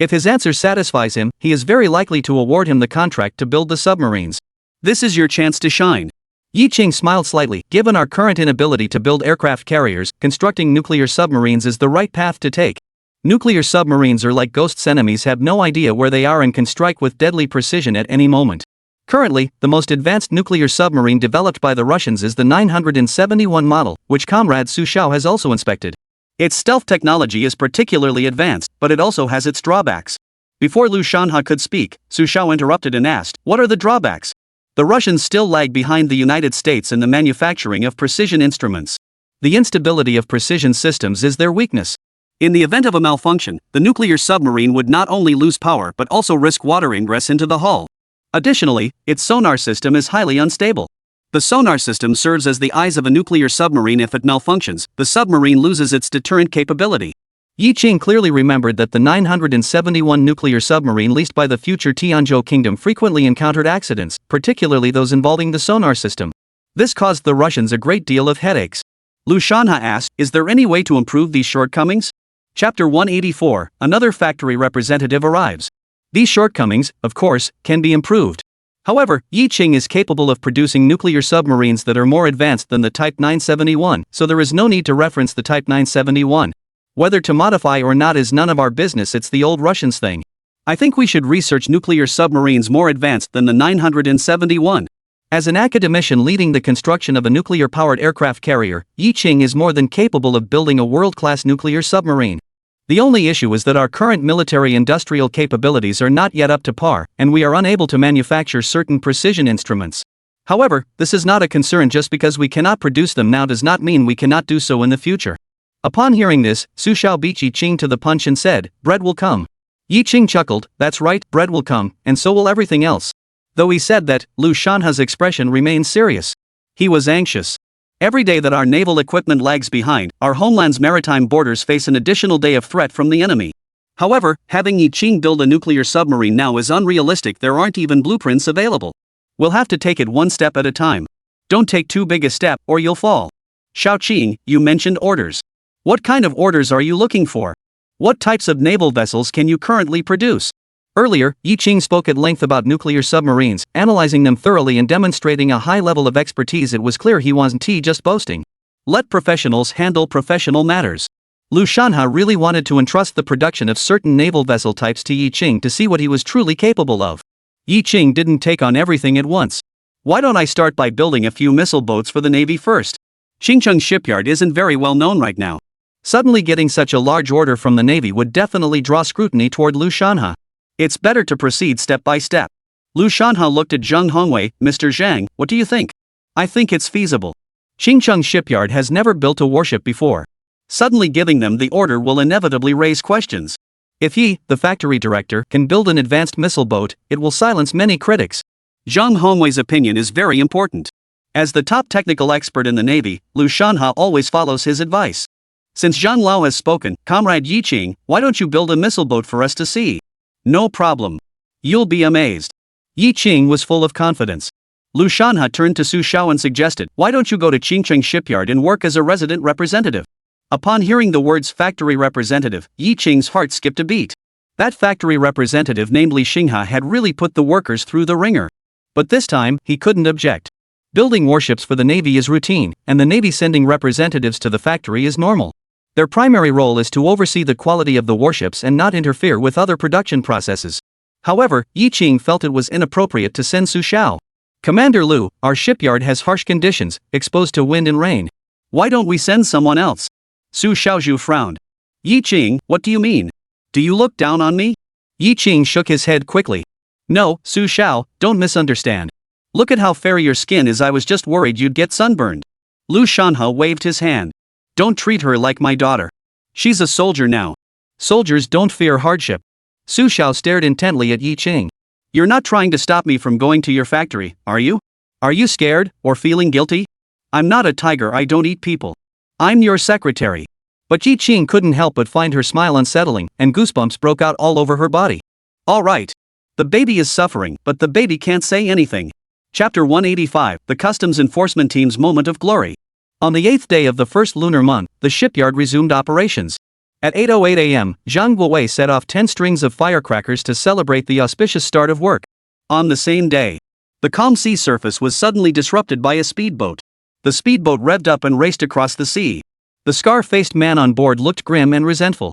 If his answer satisfies him, he is very likely to award him the contract to build the submarines. This is your chance to shine. Yi Qing smiled slightly. Given our current inability to build aircraft carriers, constructing nuclear submarines is the right path to take. Nuclear submarines are like ghosts. Enemies have no idea where they are and can strike with deadly precision at any moment. Currently, the most advanced nuclear submarine developed by the Russians is the 971 model, which Comrade Su Xiao has also inspected. Its stealth technology is particularly advanced, but it also has its drawbacks. Before Lu Shanha could speak, Su Xiao interrupted and asked, what are the drawbacks? The Russians still lag behind the United States in the manufacturing of precision instruments. The instability of precision systems is their weakness. In the event of a malfunction, the nuclear submarine would not only lose power but also risk water ingress into the hull. Additionally, its sonar system is highly unstable. The sonar system serves as the eyes of a nuclear submarine. If it malfunctions, the submarine loses its deterrent capability. Yi Qing clearly remembered that the 971 nuclear submarine leased by the future Tianzhou Kingdom frequently encountered accidents, particularly those involving the sonar system. This caused the Russians a great deal of headaches. Lu Shanha asked, is there any way to improve these shortcomings? Chapter 184, another factory representative arrives. These shortcomings, of course, can be improved. However, Yi Qing is capable of producing nuclear submarines that are more advanced than the Type 971, so there is no need to reference the Type 971. Whether to modify or not is none of our business. It's the old Russians thing. I think we should research nuclear submarines more advanced than the 971. As an academician leading the construction of a nuclear-powered aircraft carrier, Yi Qing is more than capable of building a world-class nuclear submarine. The only issue is that our current military-industrial capabilities are not yet up to par, and we are unable to manufacture certain precision instruments. However, this is not a concern. Just because we cannot produce them now does not mean we cannot do so in the future. Upon hearing this, Su Xiao beat Yi Qing to the punch and said, bread will come. Yi Qing chuckled, that's right, bread will come, and so will everything else. Though he said that, Lu Shanha's expression remained serious. He was anxious. Every day that our naval equipment lags behind, our homeland's maritime borders face an additional day of threat from the enemy. However, having Yi Qing build a nuclear submarine now is unrealistic. There aren't even blueprints available. We'll have to take it one step at a time. Don't take too big a step, or you'll fall. Xiaoqing, you mentioned orders. What kind of orders are you looking for? What types of naval vessels can you currently produce? Earlier, Yi Qing spoke at length about nuclear submarines, analyzing them thoroughly and demonstrating a high level of expertise. It was clear he wasn't just boasting. Let professionals handle professional matters. Lu Shanha really wanted to entrust the production of certain naval vessel types to Yi Qing to see what he was truly capable of. Yi Qing didn't take on everything at once. Why don't I start by building a few missile boats for the Navy first? Xincheng shipyard isn't very well known right now. Suddenly getting such a large order from the Navy would definitely draw scrutiny toward Lu Shanha. It's better to proceed step by step. Lu Shanha looked at Zheng Hongwei. Mr. Zhang, what do you think? I think it's feasible. Xincheng shipyard has never built a warship before. Suddenly giving them the order will inevitably raise questions. If he, the factory director, can build an advanced missile boat, it will silence many critics. Zheng Hongwei's opinion is very important. As the top technical expert in the Navy, Lu Shanha always follows his advice. Since Zhang Lao has spoken, Comrade Yi Qing, why don't you build a missile boat for us to see? No problem. You'll be amazed. Yi Qing was full of confidence. Lu Shanha turned to Su Xiao and suggested, why don't you go to Xincheng shipyard and work as a resident representative? Upon hearing the words factory representative, Yi Qing's heart skipped a beat. That factory representative, namely Xingha, had really put the workers through the ringer. But this time, he couldn't object. Building warships for the Navy is routine, and the Navy sending representatives to the factory is normal. Their primary role is to oversee the quality of the warships and not interfere with other production processes. However, Yi Qing felt it was inappropriate to send Su Xiao. Commander Lu, our shipyard has harsh conditions, exposed to wind and rain. Why don't we send someone else? Su Xiaozhu frowned. Yi Qing, what do you mean? Do you look down on me? Yi Qing shook his head quickly. No, Su Xiao, don't misunderstand. Look at how fair your skin is. I was just worried you'd get sunburned. Lu Shanhe waved his hand. Don't treat her like my daughter. She's a soldier now. Soldiers don't fear hardship. Su Xiao stared intently at Yi Qing. You're not trying to stop me from going to your factory, are you? Are you scared, or feeling guilty? I'm not a tiger, I don't eat people. I'm your secretary. But Yi Qing couldn't help but find her smile unsettling, and goosebumps broke out all over her body. All right. The baby is suffering, but the baby can't say anything. Chapter 185, The Customs Enforcement Team's Moment of Glory. On the 8th day of the first lunar month, the shipyard resumed operations. At 8:08 a.m., Zhang Guowei set off 10 strings of firecrackers to celebrate the auspicious start of work. On the same day, the calm sea surface was suddenly disrupted by a speedboat. The speedboat revved up and raced across the sea. The scar-faced man on board looked grim and resentful.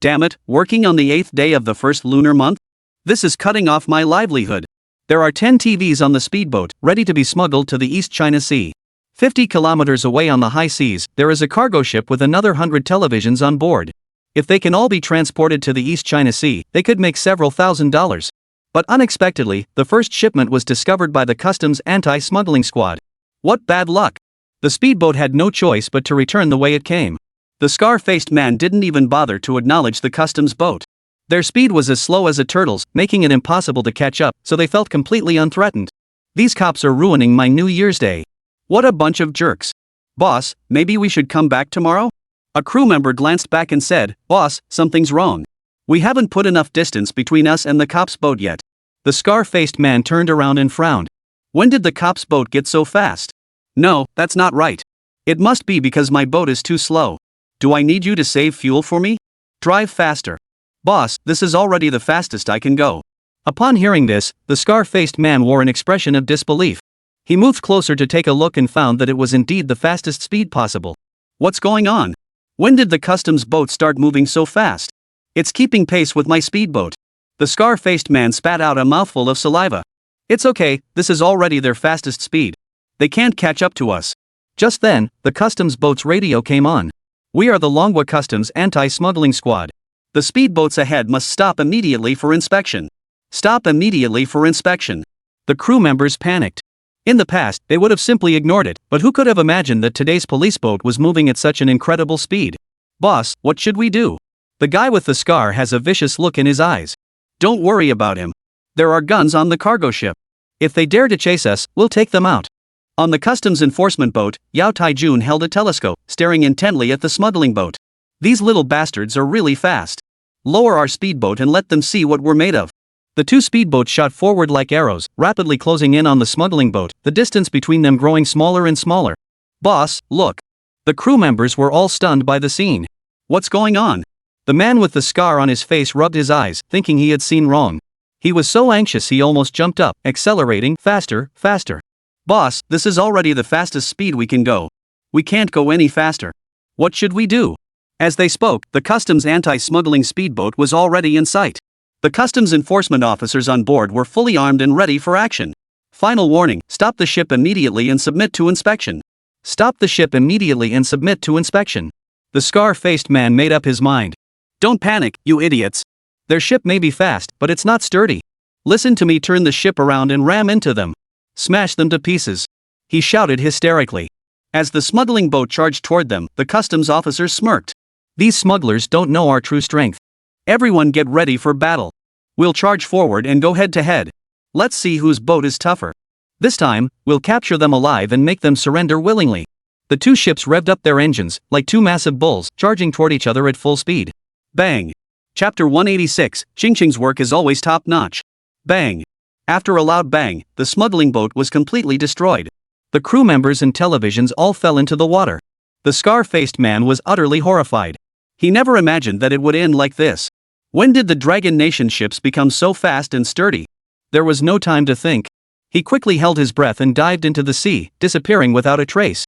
Damn it, working on the 8th day of the first lunar month? This is cutting off my livelihood. There are 10 TVs on the speedboat, ready to be smuggled to the East China Sea. 50 kilometers away on the high seas, there is a cargo ship with another 100 televisions on board. If they can all be transported to the East China Sea, they could make several $1,000s. But unexpectedly, the first shipment was discovered by the customs anti-smuggling squad. What bad luck! The speedboat had no choice but to return the way it came. The scar-faced man didn't even bother to acknowledge the customs boat. Their speed was as slow as a turtle's, making it impossible to catch up, so they felt completely unthreatened. These cops are ruining my New Year's Day. What a bunch of jerks. Boss, maybe we should come back tomorrow? A crew member glanced back and said, Boss, something's wrong. We haven't put enough distance between us and the cops' boat yet. The scar-faced man turned around and frowned. When did the cops' boat get so fast? No, that's not right. It must be because my boat is too slow. Do I need you to save fuel for me? Drive faster. Boss, this is already the fastest I can go. Upon hearing this, the scar-faced man wore an expression of disbelief. He moved closer to take a look and found that it was indeed the fastest speed possible. What's going on? When did the customs boat start moving so fast? It's keeping pace with my speedboat. The scar-faced man spat out a mouthful of saliva. It's okay, this is already their fastest speed. They can't catch up to us. Just then, the customs boat's radio came on. We are the Manhwa Customs Anti-Smuggling Squad. The speedboats ahead must stop immediately for inspection. Stop immediately for inspection. The crew members panicked. In the past, they would have simply ignored it, but who could have imagined that today's police boat was moving at such an incredible speed? Boss, what should we do? The guy with the scar has a vicious look in his eyes. Don't worry about him. There are guns on the cargo ship. If they dare to chase us, we'll take them out. On the customs enforcement boat, Yao Taijun held a telescope, staring intently at the smuggling boat. These little bastards are really fast. Lower our speedboat and let them see what we're made of. The two speedboats shot forward like arrows, rapidly closing in on the smuggling boat, the distance between them growing smaller and smaller. Boss, look. The crew members were all stunned by the scene. What's going on? The man with the scar on his face rubbed his eyes, thinking he had seen wrong. He was so anxious he almost jumped up, accelerating, faster, faster. Boss, this is already the fastest speed we can go. We can't go any faster. What should we do? As they spoke, the customs anti-smuggling speedboat was already in sight. The customs enforcement officers on board were fully armed and ready for action. Final warning, stop the ship immediately and submit to inspection. Stop the ship immediately and submit to inspection. The scar-faced man made up his mind. Don't panic, you idiots. Their ship may be fast, but it's not sturdy. Listen to me, turn the ship around and ram into them. Smash them to pieces. He shouted hysterically. As the smuggling boat charged toward them, the customs officers smirked. These smugglers don't know our true strength. Everyone get ready for battle. We'll charge forward and go head to head. Let's see whose boat is tougher. This time, we'll capture them alive and make them surrender willingly. The two ships revved up their engines, like two massive bulls, charging toward each other at full speed. Bang! Chapter 186, Qingqing's work is always top-notch. Bang! After a loud bang, the smuggling boat was completely destroyed. The crew members and televisions all fell into the water. The scar-faced man was utterly horrified. He never imagined that it would end like this. When did the Dragon Nation ships become so fast and sturdy? There was no time to think. He quickly held his breath and dived into the sea, disappearing without a trace.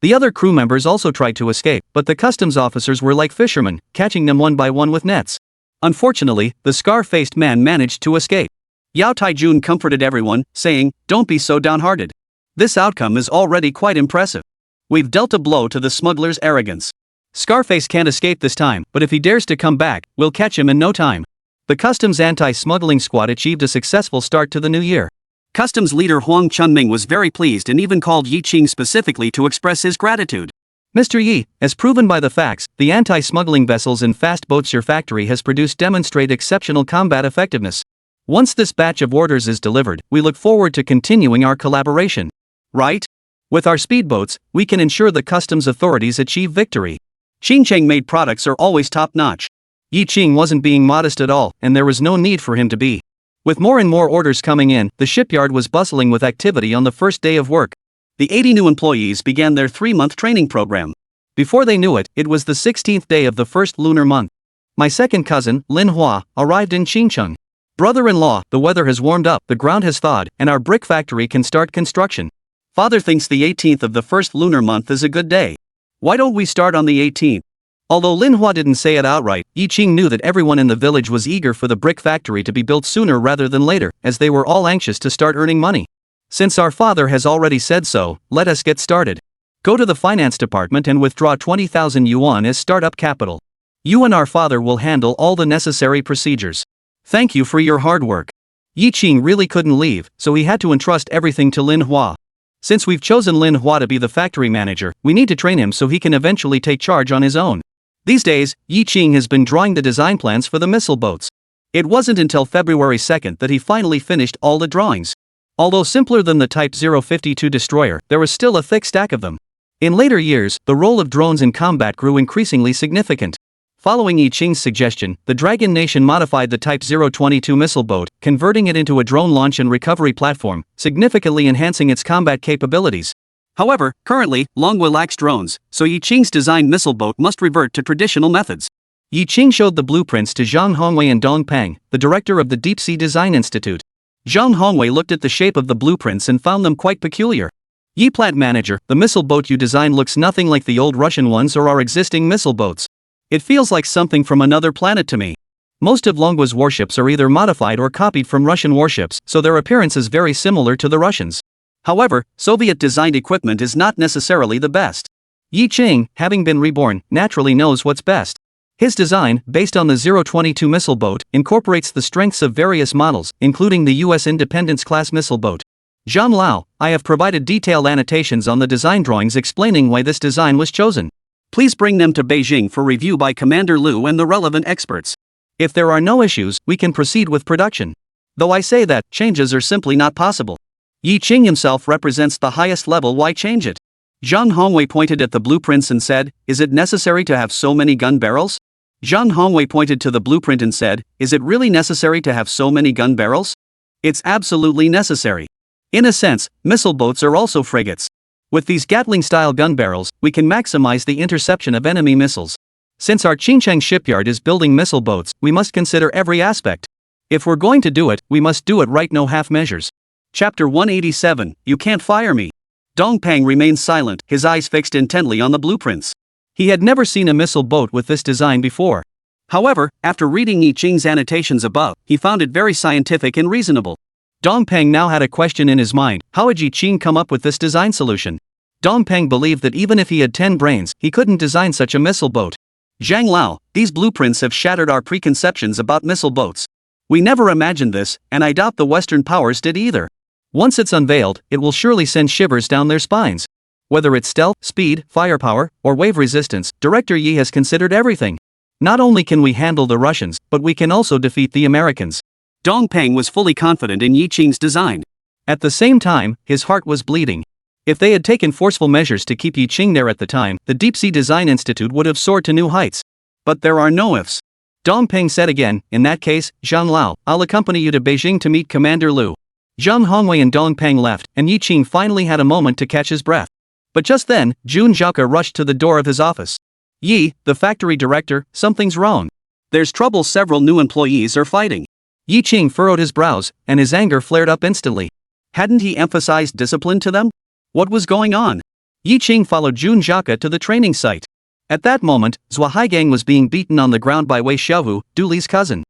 The other crew members also tried to escape, but the customs officers were like fishermen, catching them one by one with nets. Unfortunately, the scar-faced man managed to escape. Yao Taijun comforted everyone, saying, "Don't be so downhearted. This outcome is already quite impressive. We've dealt a blow to the smuggler's arrogance. Scarface can't escape this time, but if he dares to come back, we'll catch him in no time." The customs anti-smuggling squad achieved a successful start to the new year. Customs leader Huang Chunming was very pleased and even called Yi Qing specifically to express his gratitude. "Mr. Yi, as proven by the facts, the anti-smuggling vessels and fast boats your factory has produced demonstrate exceptional combat effectiveness. Once this batch of orders is delivered, we look forward to continuing our collaboration. Right? With our speedboats, we can ensure the customs authorities achieve victory. Xinjiang-made products are always top-notch." Yi Qing wasn't being modest at all, and there was no need for him to be. With more and more orders coming in, the shipyard was bustling with activity on the first day of work. The 80 new employees began their 3-month training program. Before they knew it, it was the 16th day of the first lunar month. My second cousin, Lin Hua, arrived in Xinjiang. "Brother-in-law, the weather has warmed up, the ground has thawed, and our brick factory can start construction. Father thinks the 18th of the first lunar month is a good day. Why don't we start on the 18th? Although Lin Hua didn't say it outright, Yi Qing knew that everyone in the village was eager for the brick factory to be built sooner rather than later, as they were all anxious to start earning money. "Since our father has already said so, let us get started. Go to the finance department and withdraw 20,000 yuan as startup capital. You and our father will handle all the necessary procedures. Thank you for your hard work." Yi Qing really couldn't leave, so he had to entrust everything to Lin Hua. "Since we've chosen Lin Hua to be the factory manager, we need to train him so he can eventually take charge on his own." These days, Yi Qing has been drawing the design plans for the missile boats. It wasn't until February 2nd that he finally finished all the drawings. Although simpler than the Type 052 destroyer, there was still a thick stack of them. In later years, the role of drones in combat grew increasingly significant. Following Yi Qing's suggestion, the Dragon Nation modified the Type 022 missile boat, converting it into a drone launch and recovery platform, significantly enhancing its combat capabilities. However, currently, Longwa lacks drones, so Yi Qing's designed missile boat must revert to traditional methods. Yi Qing showed the blueprints to Zhang Hongwei and Dong Peng, the director of the Deep Sea Design Institute. Zhang Hongwei looked at the shape of the blueprints and found them quite peculiar. "Yi plant manager, the missile boat you designed looks nothing like the old Russian ones or our existing missile boats. It feels like something from another planet to me. Most of Longwa's warships are either modified or copied from Russian warships, so their appearance is very similar to the Russians. However, Soviet-designed equipment is not necessarily the best. Yi Qing, having been reborn, naturally knows what's best. His design, based on the 022 missile boat, incorporates the strengths of various models, including the U.S. Independence-class missile boat. Zhang Lao, I have provided detailed annotations on the design drawings explaining why this design was chosen. Please bring them to Beijing for review by Commander Liu and the relevant experts. If there are no issues, we can proceed with production. Though I say that, changes are simply not possible. Yi Qing himself represents the highest level, why change it?" Zhang Hongwei pointed at the blueprints and said, "Is it necessary to have so many gun barrels?" Zhang Hongwei pointed to the blueprint and said, "Is it really necessary to have so many gun barrels? It's absolutely necessary. In a sense, missile boats are also frigates. With these Gatling-style gun barrels, we can maximize the interception of enemy missiles. Since our Xinjiang shipyard is building missile boats, we must consider every aspect. If we're going to do it, we must do it right, no half measures." Chapter 187, You Can't Fire Me. Dong Peng remained silent, his eyes fixed intently on the blueprints. He had never seen a missile boat with this design before. However, after reading Yi Qing's annotations above, he found it very scientific and reasonable. Dong Peng now had a question in his mind: how had Yi Qing come up with this design solution? Dong Peng believed that even if he had 10 brains, he couldn't design such a missile boat. "Zhang Lao, these blueprints have shattered our preconceptions about missile boats. We never imagined this, and I doubt the Western powers did either. Once it's unveiled, it will surely send shivers down their spines. Whether it's stealth, speed, firepower, or wave resistance, Director Yi has considered everything. Not only can we handle the Russians, but we can also defeat the Americans." Dong Peng was fully confident in Yi Qing's design. At the same time, his heart was bleeding. If they had taken forceful measures to keep Yi Qing there at the time, the Deep Sea Design Institute would have soared to new heights. But there are no ifs. Dong Peng said again, "In that case, Zhang Lao, I'll accompany you to Beijing to meet Commander Liu." Zhang Hongwei and Dong Peng left, and Yi Qing finally had a moment to catch his breath. But just then, Jun Zhaoke rushed to the door of his office. "Yi, the factory director, something's wrong. There's trouble, several new employees are fighting." Yi Qing furrowed his brows, and his anger flared up instantly. Hadn't he emphasized discipline to them? What was going on? Yi Qing followed Jun Jiaka to the training site. At that moment, Zhua Haigang was being beaten on the ground by Wei Xiaohu, Du Li's cousin.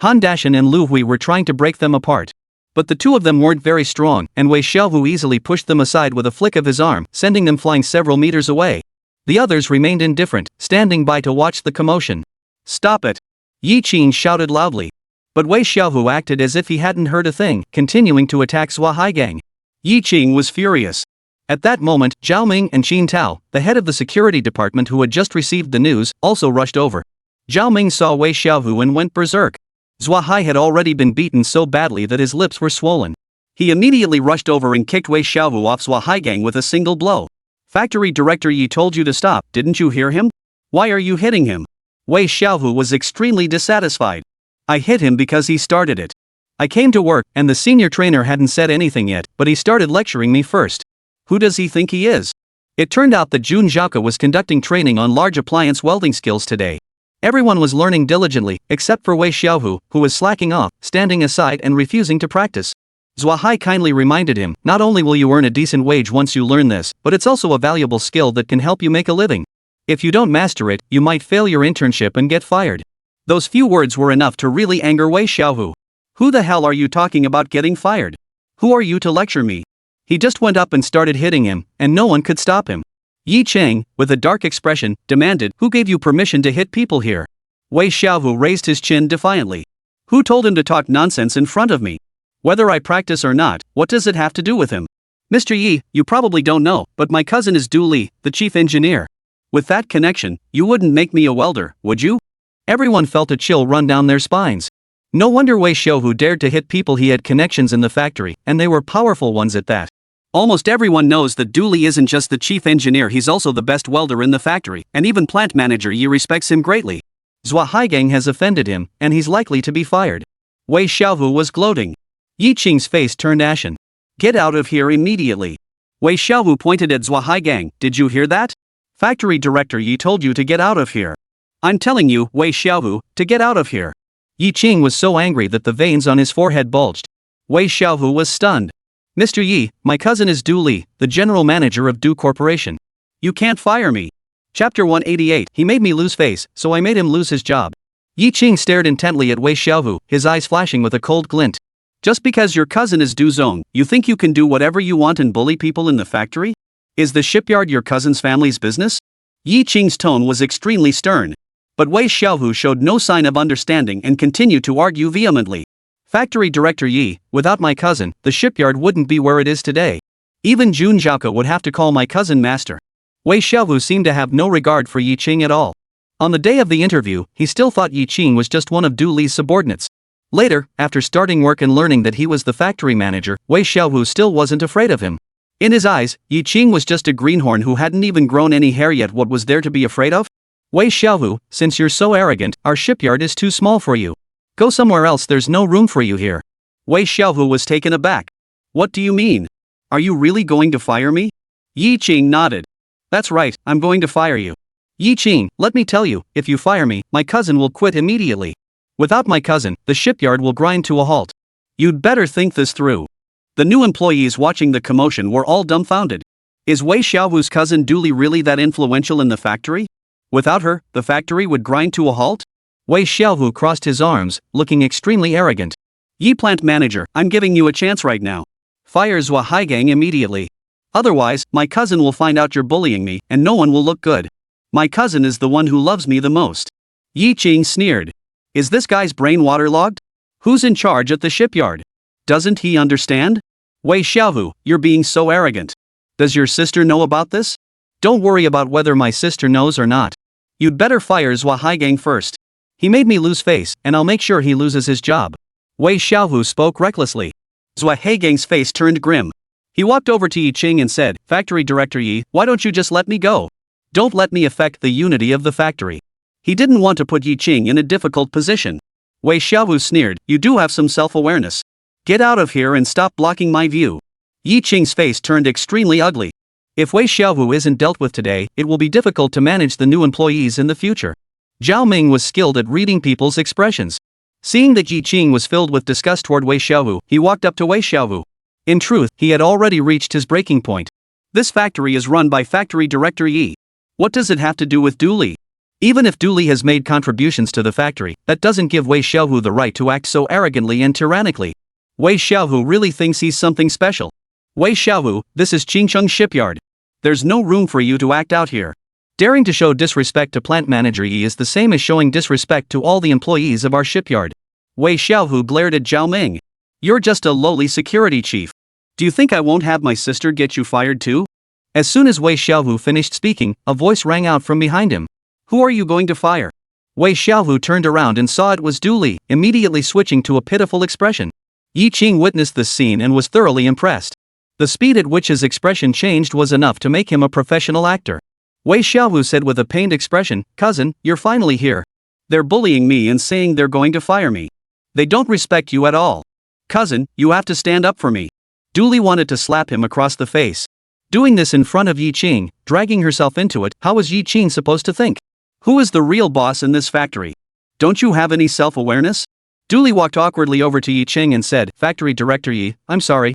Han Dashan and Lu Hui were trying to break them apart. But the two of them weren't very strong, and Wei Xiaohu easily pushed them aside with a flick of his arm, sending them flying several meters away. The others remained indifferent, standing by to watch the commotion. "Stop it!" Yi Qing shouted loudly. But Wei Xiaohu acted as if he hadn't heard a thing, continuing to attack Zhua Haigang. Yi Qing was furious. At that moment, Zhao Ming and Qin Tao, the head of the security department who had just received the news, also rushed over. Zhao Ming saw Wei Xiaohu and went berserk. Zhua Hai had already been beaten so badly that his lips were swollen. He immediately rushed over and kicked Wei Xiaohu off Zhua Haigang with a single blow. "Factory director Yi told you to stop, didn't you hear him? Why are you hitting him?" Wei Xiaohu was extremely dissatisfied. "I hit him because he started it. I came to work, and the senior trainer hadn't said anything yet, but he started lecturing me first. Who does he think he is?" It turned out that Jun Jiaka was conducting training on large appliance welding skills today. Everyone was learning diligently, except for Wei Xiaohu, who was slacking off, standing aside and refusing to practice. Zhua Hai kindly reminded him, "Not only will you earn a decent wage once you learn this, but it's also a valuable skill that can help you make a living. If you don't master it, you might fail your internship and get fired." Those few words were enough to really anger Wei Xiaohu. "Who the hell are you talking about getting fired? Who are you to lecture me?" He just went up and started hitting him, and no one could stop him. Yi Qing, with a dark expression, demanded, "Who gave you permission to hit people here?" Wei Xiaohu raised his chin defiantly. "Who told him to talk nonsense in front of me? Whether I practice or not, what does it have to do with him? Mr. Yi, you probably don't know, but my cousin is Du Li, the chief engineer. With that connection, you wouldn't make me a welder, would you?" Everyone felt a chill run down their spines. No wonder Wei Xiaohu dared to hit people he had connections in the factory, and they were powerful ones at that. Almost everyone knows that Du Li isn't just the chief engineer, he's also the best welder in the factory, and even plant manager Yi respects him greatly. Zhua Haigang has offended him, and he's likely to be fired. Wei Xiaohu was gloating. Yi Qing's face turned ashen. "Get out of here immediately." Wei Xiaohu pointed at Zhua Haigang. "Did you hear that? Factory director Yi told you to get out of here. I'm telling you, Wei Xiaohu, to get out of here." Yi Qing was so angry that the veins on his forehead bulged. Wei Xiaohu was stunned. "Mr. Yi, my cousin is Du Li, the general manager of Du Corporation. You can't fire me." Chapter 188. He made me lose face, so I made him lose his job. Yi Qing stared intently at Wei Xiaohu, his eyes flashing with a cold glint. "Just because your cousin is Du Zong, you think you can do whatever you want and bully people in the factory? Is the shipyard your cousin's family's business?" Yi Qing's tone was extremely stern. But Wei Xiaohu showed no sign of understanding and continued to argue vehemently. "Factory director Yi, without my cousin, the shipyard wouldn't be where it is today. Even Jun Jiaka would have to call my cousin master." Wei Xiaohu seemed to have no regard for Yi Qing at all. On the day of the interview, he still thought Yi Qing was just one of Du Li's subordinates. Later, after starting work and learning that he was the factory manager, Wei Xiaohu still wasn't afraid of him. In his eyes, Yi Qing was just a greenhorn who hadn't even grown any hair yet. What was there to be afraid of? "Wei Xiaohu, since you're so arrogant, our shipyard is too small for you. Go somewhere else, there's no room for you here." Wei Xiaohu was taken aback. "What do you mean? Are you really going to fire me?" Yi Qing nodded. "That's right, I'm going to fire you. Yi Qing, let me tell you, if you fire me, my cousin will quit immediately. Without my cousin, the shipyard will grind to a halt. You'd better think this through." The new employees watching the commotion were all dumbfounded. Is Wei Xiaohu's cousin Du Li really that influential in the factory? Without her, the factory would grind to a halt? Wei Xiaohu crossed his arms, looking extremely arrogant. "Yi plant manager, I'm giving you a chance right now. Fire Zhua Haigang immediately. Otherwise, my cousin will find out you're bullying me, and no one will look good. My cousin is the one who loves me the most." Yi Qing sneered. Is this guy's brain waterlogged? Who's in charge at the shipyard? Doesn't he understand? Wei Xiaohu, you're being so arrogant. Does your sister know about this? Don't worry about whether my sister knows or not. You'd better fire Zhua Haigang first. He made me lose face, and I'll make sure he loses his job. Wei Xiaohu spoke recklessly. Zhua Haigang's face turned grim. He walked over to Yi Qing and said, "Factory Director Yi, why don't you just let me go? Don't let me affect the unity of the factory." He didn't want to put Yi Qing in a difficult position. Wei Xiaohu sneered, "You do have some self-awareness. Get out of here and stop blocking my view." Yi Qing's face turned extremely ugly. If Wei Xiaohu isn't dealt with today, it will be difficult to manage the new employees in the future. Zhao Ming was skilled at reading people's expressions. Seeing that Yi Qing was filled with disgust toward Wei Xiaohu, he walked up to Wei Xiaohu. In truth, he had already reached his breaking point. This factory is run by factory director Yi. What does it have to do with Dooley? Even if Dooley has made contributions to the factory, that doesn't give Wei Xiaohu the right to act so arrogantly and tyrannically. Wei Xiaohu really thinks he's something special. Wei Xiaohu, this is Qingcheng Shipyard. There's no room for you to act out here. Daring to show disrespect to plant manager Yi is the same as showing disrespect to all the employees of our shipyard. Wei Xiaohu glared at Zhao Ming. You're just a lowly security chief. Do you think I won't have my sister get you fired too? As soon as Wei Xiaohu finished speaking, a voice rang out from behind him. Who are you going to fire? Wei Xiaohu turned around and saw it was Dooley, immediately switching to a pitiful expression. Yi Qing witnessed this scene and was thoroughly impressed. The speed at which his expression changed was enough to make him a professional actor. Wei Xiaohu said with a pained expression, "Cousin, you're finally here. They're bullying me and saying they're going to fire me. They don't respect you at all. Cousin, you have to stand up for me." Dooley wanted to slap him across the face. Doing this in front of Yi Qing, dragging herself into it, how was Yi Qing supposed to think? Who is the real boss in this factory? Don't you have any self-awareness? Dooley walked awkwardly over to Yi Qing and said, "Factory Director Yi, I'm sorry,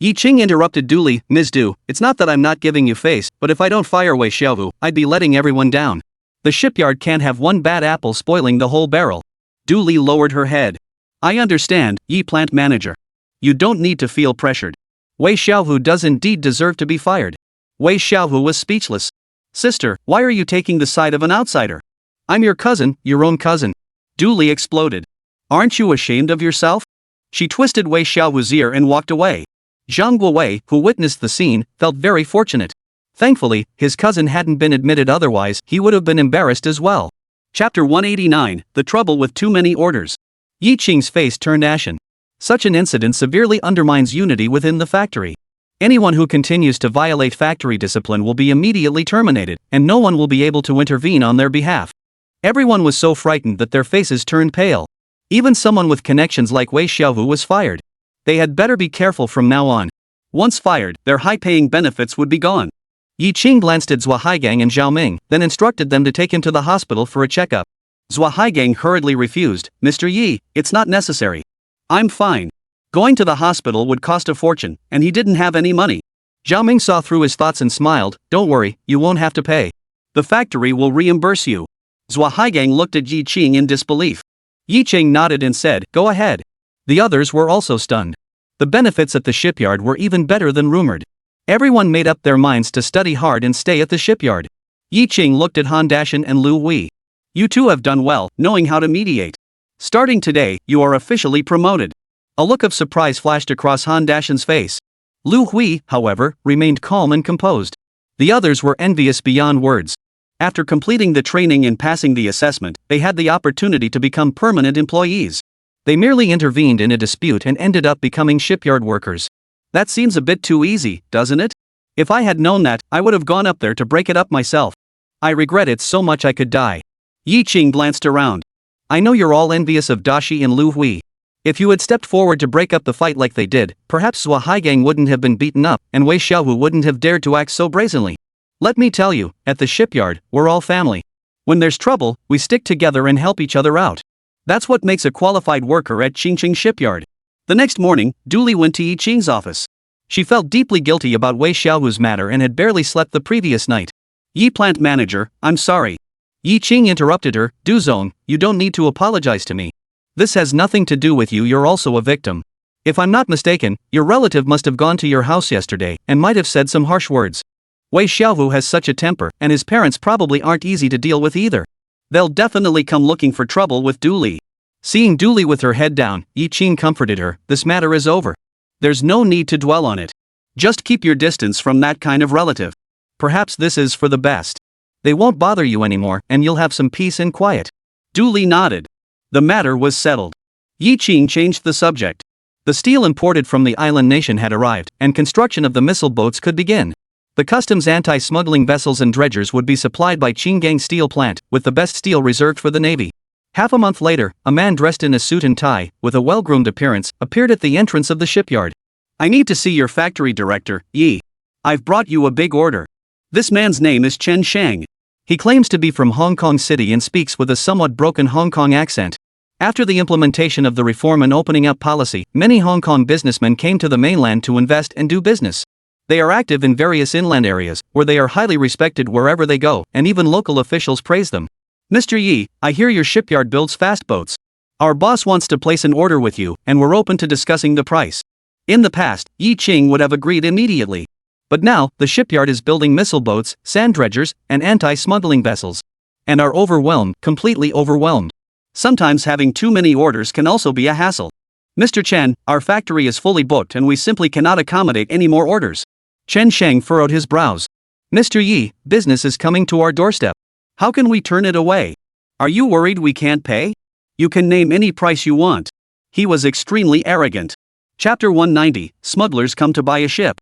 Yi Qing interrupted Dooley, "Ms. Du, it's not that I'm not giving you face, but if I don't fire Wei Xiaohu, I'd be letting everyone down. The shipyard can't have one bad apple spoiling the whole barrel." Dooley lowered her head. "I understand, Yi plant manager. You don't need to feel pressured. Wei Xiaohu does indeed deserve to be fired." Wei Xiaohu was speechless. "Sister, why are you taking the side of an outsider? I'm your cousin, your own cousin." Dooley exploded. "Aren't you ashamed of yourself?" She twisted Wei Xiaohu's ear and walked away. Zhang Guowei, who witnessed the scene, felt very fortunate. Thankfully, his cousin hadn't been admitted, otherwise he would have been embarrassed as well. Chapter 189, The Trouble with Too Many Orders. Yi Qing's face turned ashen. Such an incident severely undermines unity within the factory. Anyone who continues to violate factory discipline will be immediately terminated, and no one will be able to intervene on their behalf. Everyone was so frightened that their faces turned pale. Even someone with connections like Wei Xiaohu was fired. They had better be careful from now on. Once fired, their high-paying benefits would be gone. Yi Qing glanced at Zhua Haigang and Zhao Ming, then instructed them to take him to the hospital for a checkup. Zhua Haigang hurriedly refused. "Mr. Yi, it's not necessary. I'm fine. Going to the hospital would cost a fortune, and he didn't have any money." Zhao Ming saw through his thoughts and smiled. "Don't worry, you won't have to pay. The factory will reimburse you." Zhua Haigang looked at Yi Qing in disbelief. Yi Qing nodded and said, "Go ahead." The others were also stunned. The benefits at the shipyard were even better than rumored. Everyone made up their minds to study hard and stay at the shipyard. Yi Qing looked at Han Dashan and Lu Hui. "You two have done well, knowing how to mediate. Starting today, you are officially promoted." A look of surprise flashed across Han Dashan's face. Lu Hui, however, remained calm and composed. The others were envious beyond words. After completing the training and passing the assessment, they had the opportunity to become permanent employees. They merely intervened in a dispute and ended up becoming shipyard workers. That seems a bit too easy, doesn't it? If I had known that, I would have gone up there to break it up myself. I regret it so much I could die. Yi Qing glanced around. "I know you're all envious of Dashi and Lu Hui. If you had stepped forward to break up the fight like they did, perhaps Zhua Haigang wouldn't have been beaten up, and Wei Xiaohu wouldn't have dared to act so brazenly. Let me tell you, at the shipyard, we're all family. When there's trouble, we stick together and help each other out. That's what makes a qualified worker at Qingcheng Shipyard." The next morning, Dooley went to Yi Qing's office. She felt deeply guilty about Wei Xiaohu's matter and had barely slept the previous night. "Yi plant manager, I'm sorry." Yi Qing interrupted her. "Du Zong, you don't need to apologize to me. This has nothing to do with you, you're also a victim. If I'm not mistaken, your relative must have gone to your house yesterday and might have said some harsh words. Wei Xiaohu has such a temper, and his parents probably aren't easy to deal with either. They'll definitely come looking for trouble with Dooley." Seeing Dooley with her head down, Yi Qing comforted her. "This matter is over. There's no need to dwell on it. Just keep your distance from that kind of relative. Perhaps this is for the best. They won't bother you anymore, and you'll have some peace and quiet." Dooley nodded. The matter was settled. Yi Qing changed the subject. The steel imported from the island nation had arrived, and construction of the missile boats could begin. The customs anti-smuggling vessels and dredgers would be supplied by Qinggang Steel Plant, with the best steel reserved for the Navy. Half a month later, a man dressed in a suit and tie, with a well-groomed appearance, appeared at the entrance of the shipyard. "I need to see your factory director, Yi. I've brought you a big order." This man's name is Chen Shang. He claims to be from Hong Kong City and speaks with a somewhat broken Hong Kong accent. After the implementation of the reform and opening up policy, many Hong Kong businessmen came to the mainland to invest and do business. They are active in various inland areas, where they are highly respected wherever they go, and even local officials praise them. Mr. Yi, I hear your shipyard builds fast boats. Our boss wants to place an order with you, and we're open to discussing the price. In the past, Yi Qing would have agreed immediately. But now, the shipyard is building missile boats, sand dredgers, and anti-smuggling vessels. And are overwhelmed, completely overwhelmed. Sometimes having too many orders can also be a hassle. Mr. Chen, our factory is fully booked and we simply cannot accommodate any more orders. Chen Sheng furrowed his brows. Mr. Yi, business is coming to our doorstep. How can we turn it away? Are you worried we can't pay? You can name any price you want. He was extremely arrogant. Chapter 190, Smugglers Come to Buy a Ship.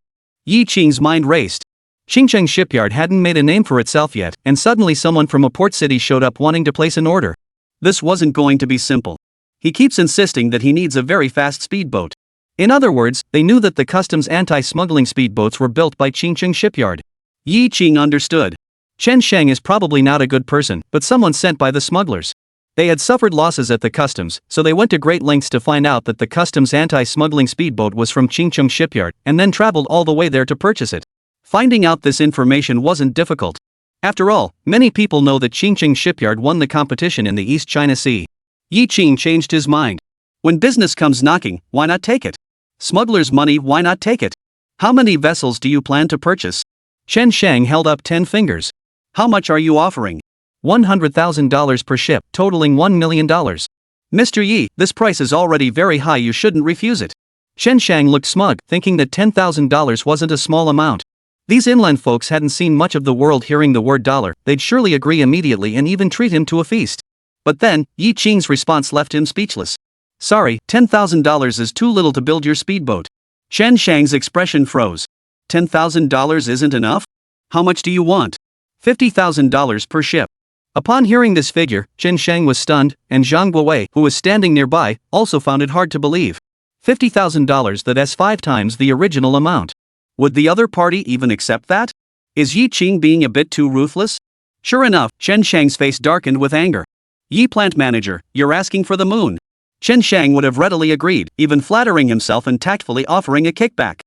Yi Qing's mind raced. Xingcheng Shipyard hadn't made a name for itself yet, and suddenly someone from a port city showed up wanting to place an order. This wasn't going to be simple. He keeps insisting that he needs a very fast speedboat. In other words, they knew that the customs anti-smuggling speedboats were built by Xingcheng Shipyard. Yi Qing understood. Chen Sheng is probably not a good person, but someone sent by the smugglers. They had suffered losses at the customs, so they went to great lengths to find out that the customs anti-smuggling speedboat was from Xingcheng Shipyard, and then traveled all the way there to purchase it. Finding out this information wasn't difficult. After all, many people know that Xingcheng Shipyard won the competition in the East China Sea. Yi Qing changed his mind. When business comes knocking, why not take it? Smugglers' money, why not take it? How many vessels do you plan to purchase? Chen Sheng held up 10 fingers. How much are you offering? $100,000 per ship, totaling $1 million. Mr. Yi, this price is already very high, you shouldn't refuse it. Chen Sheng looked smug, thinking that $10,000 wasn't a small amount. These inland folks hadn't seen much of the world. Hearing the word dollar, they'd surely agree immediately and even treat him to a feast. But then, Yi Qing's response left him speechless. Sorry, $10,000 is too little to build your speedboat. Chen Sheng's expression froze. $10,000 isn't enough? How much do you want? $50,000 per ship. Upon hearing this figure, Chen Sheng was stunned, and Zhang Guowei, who was standing nearby, also found it hard to believe. $50,000, that's 5 times the original amount. Would the other party even accept that? Is Yi Qing being a bit too ruthless? Sure enough, Chen Sheng's face darkened with anger. Yi plant manager, you're asking for the moon. Chen Sheng would have readily agreed, even flattering himself and tactfully offering a kickback.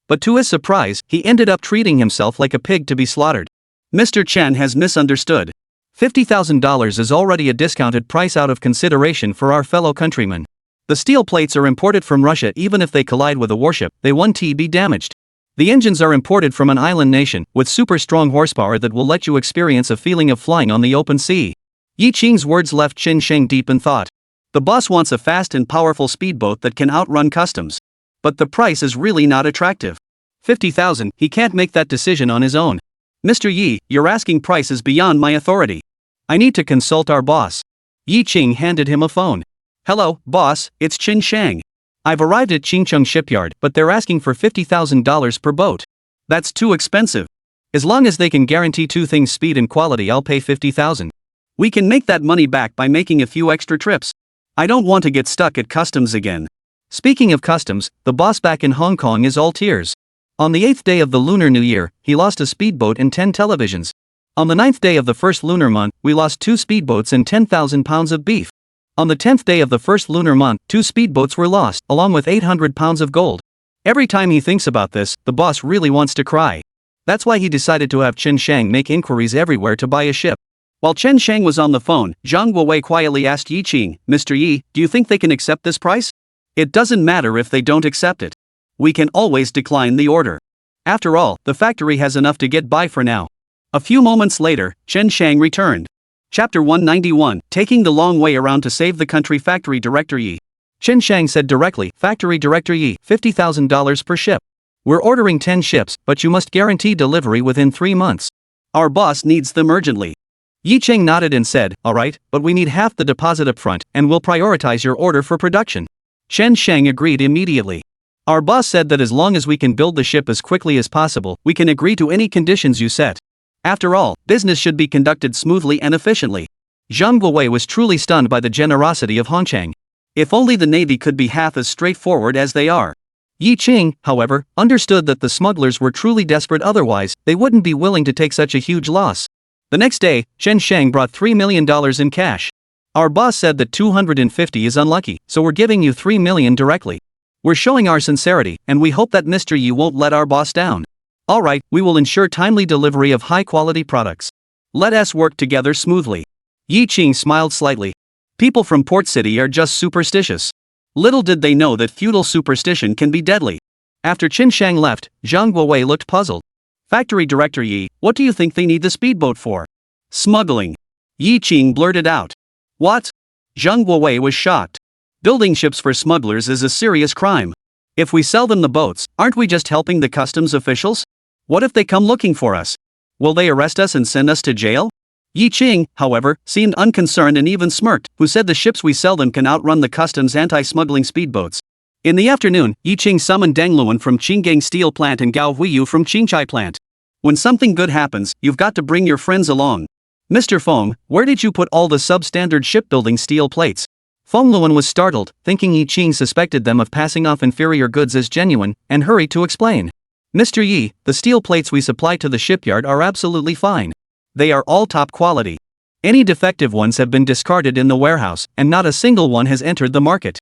But to his surprise, he ended up treating himself like a pig to be slaughtered. Mr. Chen has misunderstood. $50,000 is already a discounted price out of consideration for our fellow countrymen. The steel plates are imported from Russia. Even if they collide with a warship, they won't be damaged. The engines are imported from an island nation, with super strong horsepower that will let you experience a feeling of flying on the open sea. Yi Qing's words left Chen Sheng deep in thought. The boss wants a fast and powerful speedboat that can outrun customs. But the price is really not attractive. $50,000, he can't make that decision on his own. Mr. Yi, your asking price is beyond my authority. I need to consult our boss. Yi Qing handed him a phone. Hello, boss, it's Chen Sheng. I've arrived at Xingcheng Shipyard, but they're asking for $50,000 per boat. That's too expensive. As long as they can guarantee 2 things, speed and quality, I'll pay $50,000. We can make that money back by making a few extra trips. I don't want to get stuck at customs again. Speaking of customs, the boss back in Hong Kong is all tears. On the 8th day of the Lunar New Year, he lost a speedboat and 10 televisions. On the 9th day of the first lunar month, we lost 2 speedboats and 10,000 pounds of beef. On the 10th day of the first lunar month, 2 speedboats were lost, along with 800 pounds of gold. Every time he thinks about this, the boss really wants to cry. That's why he decided to have Chen Sheng make inquiries everywhere to buy a ship. While Chen Sheng was on the phone, Zhang Guowei quietly asked Yi Qing, Mr. Yi, do you think they can accept this price? It doesn't matter if they don't accept it. We can always decline the order. After all, the factory has enough to get by for now. A few moments later, Chen Sheng returned. Chapter 191, Taking the Long Way Around to Save the Country. Factory Director Yi. Chen Sheng said directly, Factory Director Yi, $50,000 per ship. We're ordering 10 ships, but you must guarantee delivery within 3 months. Our boss needs them urgently. Yi Qing nodded and said, alright, but we need half the deposit up front, and we'll prioritize your order for production. Chen Sheng agreed immediately. Our boss said that as long as we can build the ship as quickly as possible, we can agree to any conditions you set. After all, business should be conducted smoothly and efficiently. Zhang Guowei was truly stunned by the generosity of Hongchang. If only the Navy could be half as straightforward as they are. Yi Qing, however, understood that the smugglers were truly desperate, otherwise, they wouldn't be willing to take such a huge loss. The next day, Chen Sheng brought $3 million in cash. Our boss said that 250 is unlucky, so we're giving you $3 million directly. We're showing our sincerity, and we hope that Mr. Yi won't let our boss down. Alright, we will ensure timely delivery of high-quality products. Let us work together smoothly. Yi Qing smiled slightly. People from Port City are just superstitious. Little did they know that feudal superstition can be deadly. After Qin Shang left, Zhang Guowei looked puzzled. Factory Director Yi, what do you think they need the speedboat for? Smuggling. Yi Qing blurted out. What? Zhang Guowei was shocked. Building ships for smugglers is a serious crime. If we sell them the boats, aren't we just helping the customs officials? What if they come looking for us? Will they arrest us and send us to jail? Yi Qing, however, seemed unconcerned and even smirked, who said the ships we sell them can outrun the customs anti-smuggling speedboats. In the afternoon, Yi Qing summoned Deng Luan from Qinggang Steel Plant and Gao Huiyu from Qingchai Plant. When something good happens, you've got to bring your friends along. Mr. Feng, where did you put all the substandard shipbuilding steel plates? Feng Luan was startled, thinking Yi Qing suspected them of passing off inferior goods as genuine, and hurried to explain. Mr. Yi, the steel plates we supply to the shipyard are absolutely fine. They are all top quality. Any defective ones have been discarded in the warehouse, and not a single one has entered the market.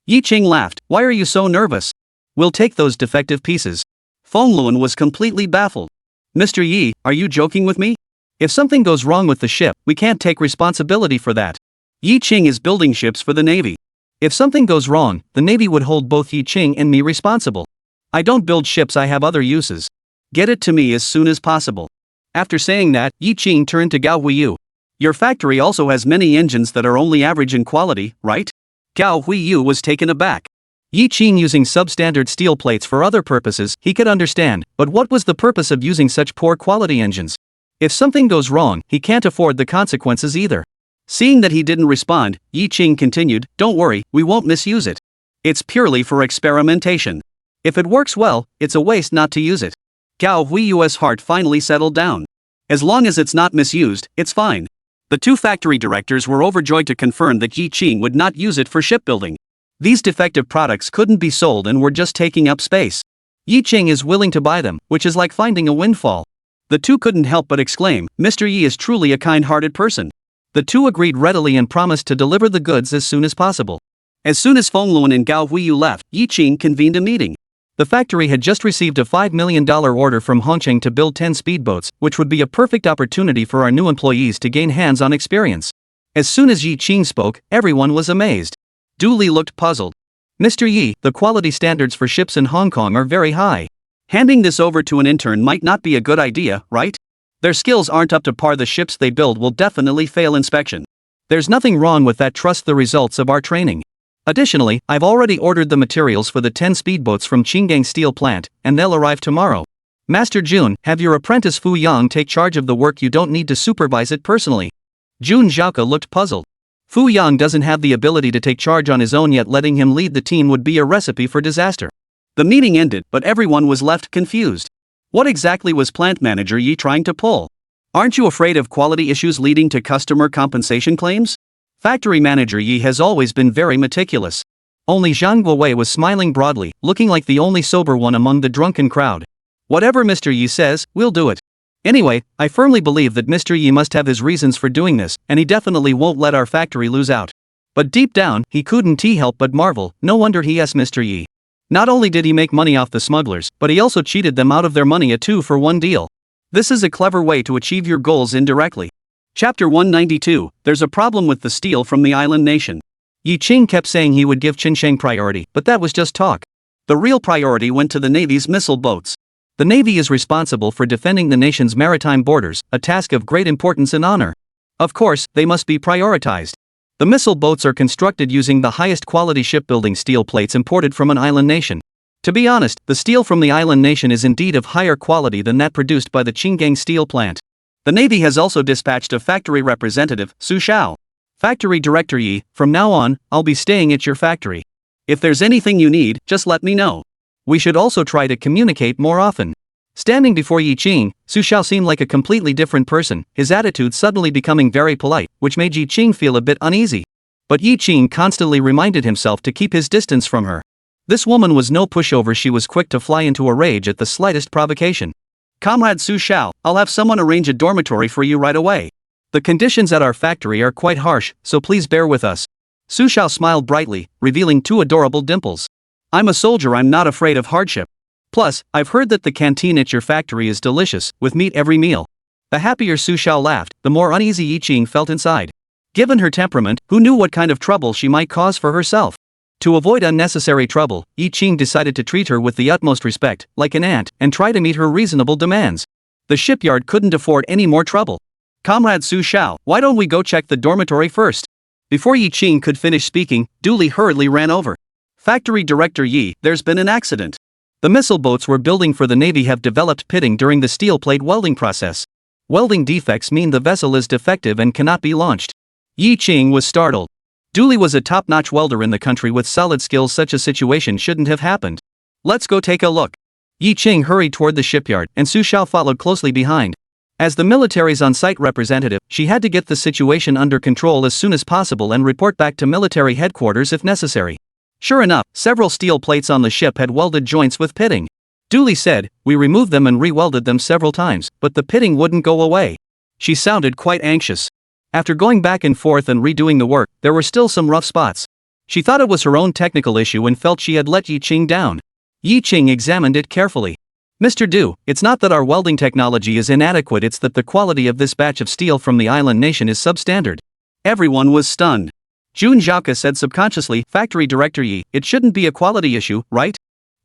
Yi Qing laughed. Why are you so nervous? We'll take those defective pieces. Feng Luan was completely baffled. Mr. Yi, are you joking with me? If something goes wrong with the ship, we can't take responsibility for that. Yi Qing is building ships for the Navy. If something goes wrong, the Navy would hold both Yi Qing and me responsible. I don't build ships, I have other uses. Get it to me as soon as possible. After saying that, Yi Qing turned to Gao Huiyu. Your factory also has many engines that are only average in quality, right? Gao Huiyu was taken aback. Yi Qing using substandard steel plates for other purposes he could understand, but what was the purpose of using such poor quality engines? If something goes wrong, he can't afford the consequences either. Seeing that he didn't respond, Yi Qing continued, don't worry, we won't misuse it. It's purely for experimentation. If it works well, it's a waste not to use it. Gao Huiyu's heart finally settled down. As long as it's not misused, it's fine. The two factory directors were overjoyed to confirm that Yi Qing would not use it for shipbuilding. These defective products couldn't be sold and were just taking up space. Yi Qing is willing to buy them, which is like finding a windfall. The two couldn't help but exclaim, Mr. Yi is truly a kind-hearted person. The two agreed readily and promised to deliver the goods as soon as possible. As soon as Feng Luan and Gao Huiyu left, Yi Qing convened a meeting. The factory had just received a $5 million order from Hongqing to build 10 speedboats, which would be a perfect opportunity for our new employees to gain hands-on experience. As soon as Yi Qing spoke, everyone was amazed. Du Li looked puzzled. Mr. Yi, the quality standards for ships in Hong Kong are very high. Handing this over to an intern might not be a good idea, right? Their skills aren't up to par. The ships they build will definitely fail inspection. There's nothing wrong with that. Trust the results of our training. Additionally, I've already ordered the materials for the 10 speedboats from Qinggang Steel Plant, and they'll arrive tomorrow. Master Jun, have your apprentice Fu Yang take charge of the work. You don't need to supervise it personally. Jun Zhaoke looked puzzled. Fu Yang doesn't have the ability to take charge on his own yet. Letting him lead the team would be a recipe for disaster. The meeting ended, but everyone was left confused. What exactly was Plant Manager Yi trying to pull? Aren't you afraid of quality issues leading to customer compensation claims? Factory Manager Yi has always been very meticulous. Only Zhang Guowei was smiling broadly, looking like the only sober one among the drunken crowd. Whatever Mr. Yi says, we'll do it. Anyway, I firmly believe that Mr. Yi must have his reasons for doing this, and he definitely won't let our factory lose out. But deep down, he couldn't help but marvel. No wonder he asked Mr. Yi. Not only did he make money off the smugglers, but he also cheated them out of their money. A 2-for-1 deal. This is a clever way to achieve your goals indirectly. Chapter 192, There's a problem with the steel from the island nation. Yi Qing kept saying he would give Qinsheng priority, but that was just talk. The real priority went to the Navy's missile boats. The Navy is responsible for defending the nation's maritime borders, a task of great importance and honor. Of course, they must be prioritized. The missile boats are constructed using the highest quality shipbuilding steel plates imported from an island nation. To be honest, the steel from the island nation is indeed of higher quality than that produced by the Qinggang Steel Plant. The Navy has also dispatched a factory representative, Su Xiao. Factory Director Yi, from now on, I'll be staying at your factory. If there's anything you need, just let me know. We should also try to communicate more often. Standing before Yi Qing, Su Xiao seemed like a completely different person, his attitude suddenly becoming very polite, which made Yi Qing feel a bit uneasy. But Yi Qing constantly reminded himself to keep his distance from her. This woman was no pushover. She was quick to fly into a rage at the slightest provocation. Comrade Su Xiao, I'll have someone arrange a dormitory for you right away. The conditions at our factory are quite harsh, so please bear with us. Su Xiao smiled brightly, revealing 2 adorable dimples. I'm a soldier, I'm not afraid of hardship. Plus, I've heard that the canteen at your factory is delicious, with meat every meal. The happier Su Xiao laughed, the more uneasy Yi Qing felt inside. Given her temperament, who knew what kind of trouble she might cause for herself? To avoid unnecessary trouble, Yi Qing decided to treat her with the utmost respect, like an aunt, and try to meet her reasonable demands. The shipyard couldn't afford any more trouble. Comrade Su Xiao, why don't we go check the dormitory first? Before Yi Qing could finish speaking, Dooley hurriedly ran over. Factory Director Yi, there's been an accident. The missile boats we're building for the Navy have developed pitting during the steel plate welding process. Welding defects mean the vessel is defective and cannot be launched. Yi Qing was startled. Dooley was a top-notch welder in the country with solid skills. Such a situation shouldn't have happened. Let's go take a look. Yi Qing hurried toward the shipyard, and Su Xiao followed closely behind. As the military's on-site representative, she had to get the situation under control as soon as possible and report back to military headquarters if necessary. Sure enough, several steel plates on the ship had welded joints with pitting. Dooley said, "We removed them and re-welded them several times, but the pitting wouldn't go away." She sounded quite anxious. After going back and forth and redoing the work, there were still some rough spots. She thought it was her own technical issue and felt she had let Yi Qing down. Yi Qing examined it carefully. "Mr. Du, it's not that our welding technology is inadequate, it's that the quality of this batch of steel from the island nation is substandard." Everyone was stunned. Jun Zhaoka said subconsciously, "Factory Director Yi, it shouldn't be a quality issue, right?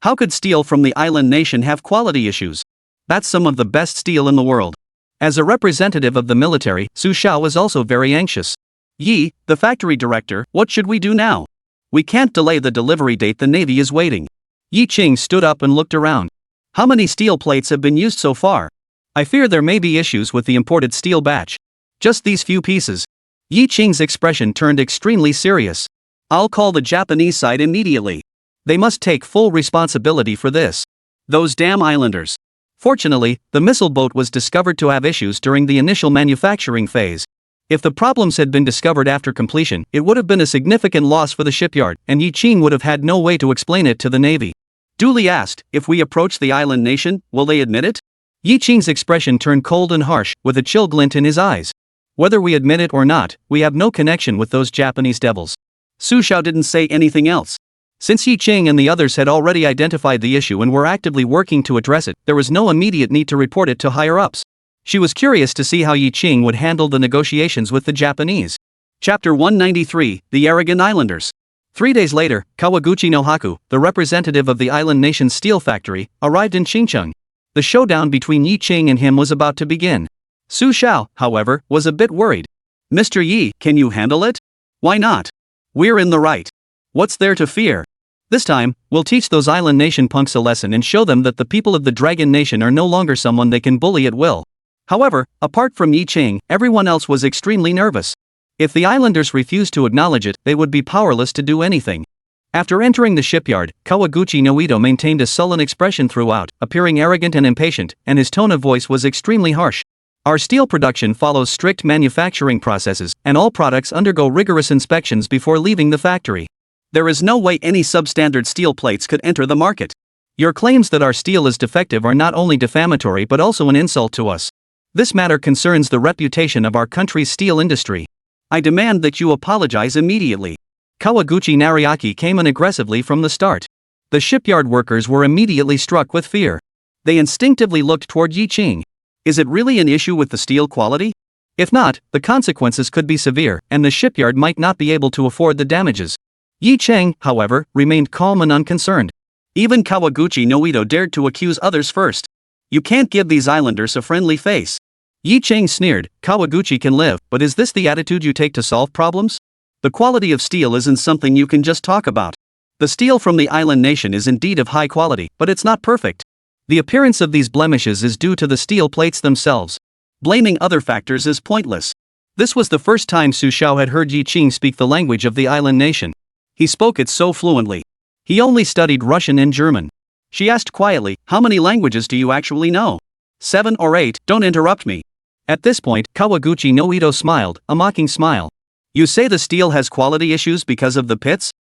How could steel from the island nation have quality issues? That's some of the best steel in the world." As a representative of the military, Su Xiao was also very anxious. "Yi, the factory director, what should we do now? We can't delay the delivery date, the Navy is waiting." Yi Qing stood up and looked around. "How many steel plates have been used so far? I fear there may be issues with the imported steel batch. Just these few pieces." Yi Qing's expression turned extremely serious. "I'll call the Japanese side immediately. They must take full responsibility for this. Those damn islanders." Fortunately, the missile boat was discovered to have issues during the initial manufacturing phase. If the problems had been discovered after completion, it would have been a significant loss for the shipyard, and Yi Qing would have had no way to explain it to the Navy. Dooley asked, "If we approach the island nation, will they admit it?" Yi Qing's expression turned cold and harsh, with a chill glint in his eyes. "Whether we admit it or not, we have no connection with those Japanese devils." Su Xiao didn't say anything else. Since Yi Qing and the others had already identified the issue and were actively working to address it, there was no immediate need to report it to higher-ups. She was curious to see how Yi Qing would handle the negotiations with the Japanese. Chapter 193, The Arrogant Islanders. 3 days later, Kawaguchi no Haku, the representative of the island nation's steel factory, arrived in Xincheng. The showdown between Yi Qing and him was about to begin. Su Xiao, however, was a bit worried. "Mr. Yi, can you handle it?" "Why not? We're in the right. What's there to fear? This time, we'll teach those island nation punks a lesson and show them that the people of the Dragon Nation are no longer someone they can bully at will." However, apart from Yi Qing, everyone else was extremely nervous. If the islanders refused to acknowledge it, they would be powerless to do anything. After entering the shipyard, Kawaguchi no Ito maintained a sullen expression throughout, appearing arrogant and impatient, and his tone of voice was extremely harsh. "Our steel production follows strict manufacturing processes, and all products undergo rigorous inspections before leaving the factory. There is no way any substandard steel plates could enter the market. Your claims that our steel is defective are not only defamatory but also an insult to us. This matter concerns the reputation of our country's steel industry. I demand that you apologize immediately." Kawaguchi Nariaki came in aggressively from the start. The shipyard workers were immediately struck with fear. They instinctively looked toward Yi Qing. Is it really an issue with the steel quality? If not, the consequences could be severe, and the shipyard might not be able to afford the damages. Yi Qing, however, remained calm and unconcerned. Even Kawaguchi no Ito dared to accuse others first. "You can't give these islanders a friendly face." Yi Qing sneered, "Kawaguchi can live, but is this the attitude you take to solve problems? The quality of steel isn't something you can just talk about. The steel from the island nation is indeed of high quality, but it's not perfect. The appearance of these blemishes is due to the steel plates themselves. Blaming other factors is pointless." This was the first time Su Xiao had heard Yi Qing speak the language of the island nation. He spoke it so fluently. He only studied Russian and German. She asked quietly, "How many languages do you actually know?" 7 or 8, don't interrupt me." At this point, Kawaguchi no Ito smiled, a mocking smile. "You say the steel has quality issues because of the pits?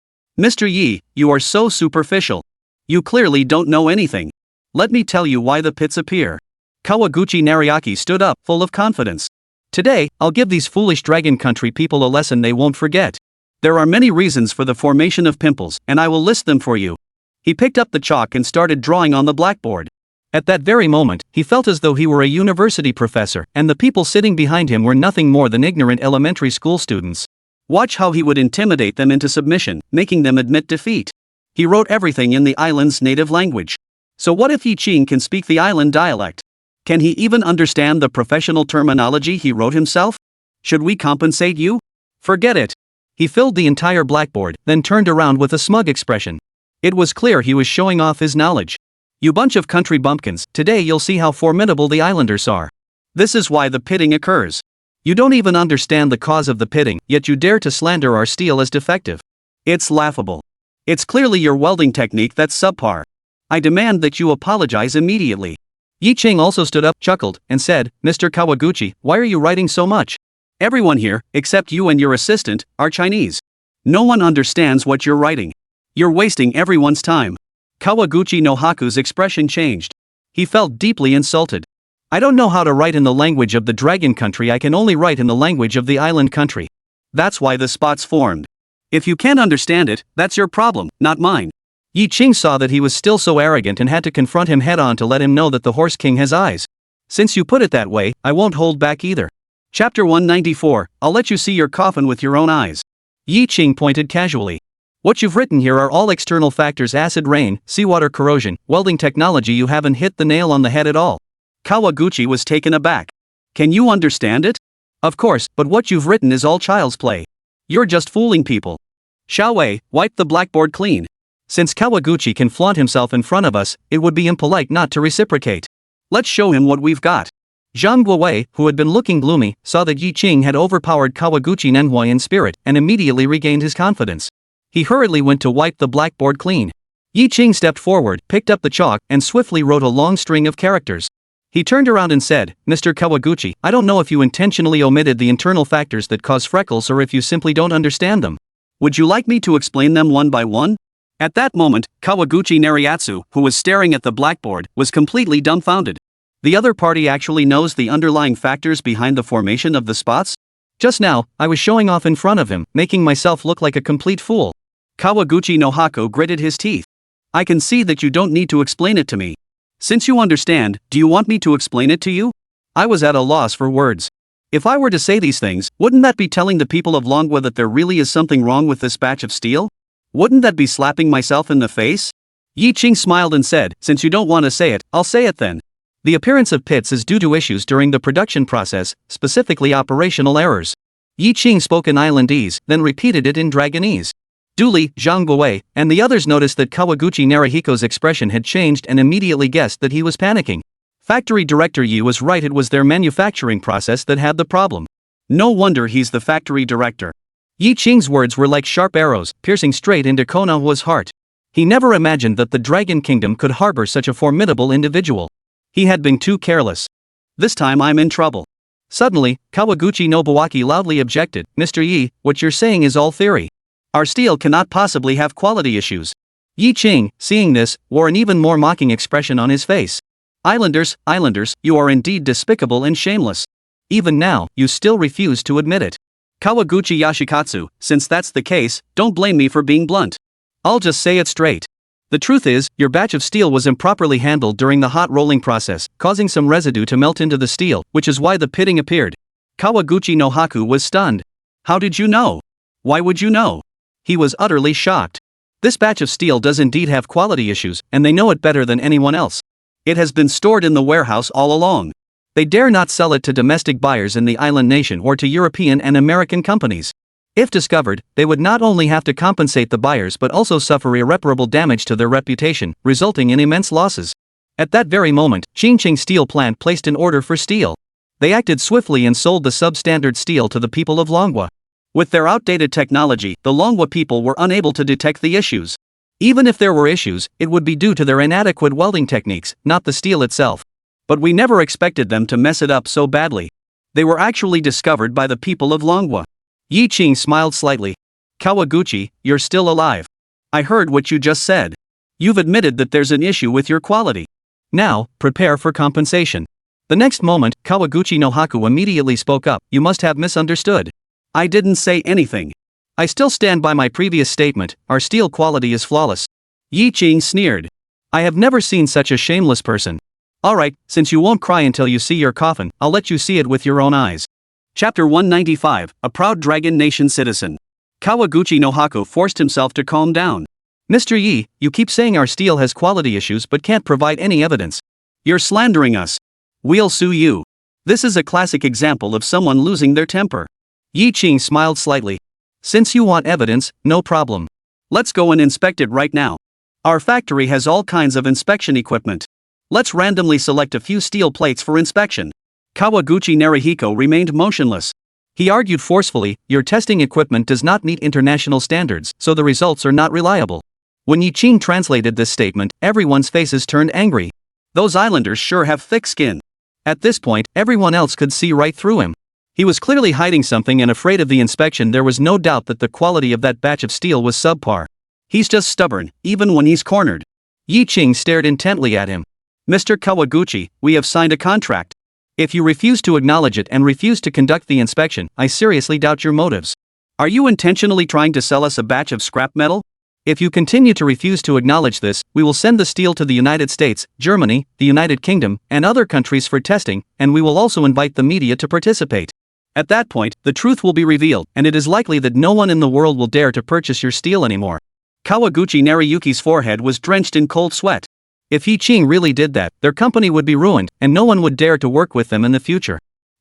Mr. Yi, you are so superficial. You clearly don't know anything. Let me tell you why the pits appear." Kawaguchi Nariaki stood up, full of confidence. "Today, I'll give these foolish Dragon Country people a lesson they won't forget. There are many reasons for the formation of pimples, and I will list them for you. He picked up the chalk and started drawing on the blackboard. At that very moment, he felt as though he were a university professor, and the people sitting behind him were nothing more than ignorant elementary school students. Watch how he would intimidate them into submission, making them admit defeat. He wrote everything in the island's native language. So what if Yi Qing can speak the island dialect? Can he even understand the professional terminology he wrote himself? Should we compensate you? Forget it. He filled the entire blackboard, then turned around with a smug expression. It was clear he was showing off his knowledge. You bunch of country bumpkins, today you'll see how formidable the islanders are. This is why the pitting occurs. You don't even understand the cause of the pitting, yet you dare to slander our steel as defective. It's laughable. It's clearly your welding technique that's subpar. I demand that you apologize immediately. Yi Qing also stood up, chuckled, and said, Mr. Kawaguchi, why are you writing so much? Everyone here, except you and your assistant, are Chinese. No one understands what you're writing. You're wasting everyone's time. Kawaguchi no Haku's expression changed. He felt deeply insulted. I don't know how to write in the language of the dragon country, I can only write in the language of the island country. That's why the spots formed. If you can't understand it, that's your problem, not mine. Yi Qing saw that he was still so arrogant and had to confront him head-on to let him know that the Horse King has eyes. Since you put it that way, I won't hold back either. Chapter 194, I'll let you see your coffin with your own eyes. Yi Qing pointed casually. What you've written here are all external factors: acid rain, seawater corrosion, welding technology. You haven't hit the nail on the head at all. Kawaguchi was taken aback. Can you understand it? Of course, but what you've written is all child's play. You're just fooling people. Xiaowei, wipe the blackboard clean. Since Kawaguchi can flaunt himself in front of us, it would be impolite not to reciprocate. Let's show him what we've got. Zhang Guowei, who had been looking gloomy, saw that Yi Qing had overpowered Kawaguchi Manhwa in spirit and immediately regained his confidence. He hurriedly went to wipe the blackboard clean. Yi Qing stepped forward, picked up the chalk, and swiftly wrote a long string of characters. He turned around and said, Mr. Kawaguchi, I don't know if you intentionally omitted the internal factors that cause freckles or if you simply don't understand them. Would you like me to explain them one by one? At that moment, Kawaguchi Nariatsu, who was staring at the blackboard, was completely dumbfounded. The other party actually knows the underlying factors behind the formation of the spots? Just now, I was showing off in front of him, making myself look like a complete fool. Kawaguchi no Haku gritted his teeth. I can see that you don't need to explain it to me. Since you understand, do you want me to explain it to you? I was at a loss for words. If I were to say these things, wouldn't that be telling the people of Longwa that there really is something wrong with this batch of steel? Wouldn't that be slapping myself in the face? Yi Qing smiled and said, since you don't want to say it, I'll say it then. The appearance of pits is due to issues during the production process, specifically operational errors. Yi Qing spoke in Islandese, then repeated it in Dragonese. Duly, Zhang Guowei and the others noticed that Kawaguchi Narihiko's expression had changed and immediately guessed that he was panicking. Factory director Yi was right, it was their manufacturing process that had the problem. No wonder he's the factory director. Yi Qing's words were like sharp arrows, piercing straight into Konoha's heart. He never imagined that the Dragon Kingdom could harbor such a formidable individual. He had been too careless. This time I'm in trouble. Suddenly, Kawaguchi Nobuaki loudly objected, Mr. Yi, what you're saying is all theory. Our steel cannot possibly have quality issues. Yi Qing, seeing this, wore an even more mocking expression on his face. Islanders, you are indeed despicable and shameless. Even now, you still refuse to admit it. Kawaguchi Yashikatsu, since that's the case, don't blame me for being blunt. I'll just say it straight. The truth is, your batch of steel was improperly handled during the hot rolling process, causing some residue to melt into the steel, which is why the pitting appeared. Kawaguchi no Haku was stunned. How did you know? Why would you know? He was utterly shocked. This batch of steel does indeed have quality issues, and they know it better than anyone else. It has been stored in the warehouse all along. They dare not sell it to domestic buyers in the island nation or to European and American companies. If discovered, they would not only have to compensate the buyers but also suffer irreparable damage to their reputation, resulting in immense losses. At that very moment, Qingqing Steel Plant placed an order for steel. They acted swiftly and sold the substandard steel to the people of Longwa. With their outdated technology, the Longwa people were unable to detect the issues. Even if there were issues, it would be due to their inadequate welding techniques, not the steel itself. But we never expected them to mess it up so badly. They were actually discovered by the people of Longwa. Yi Qing smiled slightly. Kawaguchi, you're still alive. I heard what you just said. You've admitted that there's an issue with your quality. Now, prepare for compensation. The next moment, Kawaguchi no Haku immediately spoke up, you must have misunderstood. I didn't say anything. I still stand by my previous statement, our steel quality is flawless. Yi Qing sneered. I have never seen such a shameless person. Alright, since you won't cry until you see your coffin, I'll let you see it with your own eyes. Chapter 195, A Proud Dragon Nation Citizen. Kawaguchi no Haku forced himself to calm down. Mr. Yi, you keep saying our steel has quality issues but can't provide any evidence. You're slandering us. We'll sue you. This is a classic example of someone losing their temper. Yi Qing smiled slightly. Since you want evidence, no problem. Let's go and inspect it right now. Our factory has all kinds of inspection equipment. Let's randomly select a few steel plates for inspection. Kawaguchi Narihiko remained motionless. He argued forcefully, your testing equipment does not meet international standards, so the results are not reliable. When Yi Qing translated this statement, everyone's faces turned angry. Those islanders sure have thick skin. At this point, everyone else could see right through him. He was clearly hiding something and afraid of the inspection. There was no doubt that the quality of that batch of steel was subpar. He's just stubborn, even when he's cornered. Yi Qing stared intently at him. Mr. Kawaguchi, we have signed a contract. If you refuse to acknowledge it and refuse to conduct the inspection, I seriously doubt your motives. Are you intentionally trying to sell us a batch of scrap metal? If you continue to refuse to acknowledge this, we will send the steel to the United States, Germany, the United Kingdom, and other countries for testing, and we will also invite the media to participate. At that point, the truth will be revealed, and it is likely that no one in the world will dare to purchase your steel anymore. Kawaguchi Nariyuki's forehead was drenched in cold sweat. If Yi Qing really did that, their company would be ruined, and no one would dare to work with them in the future.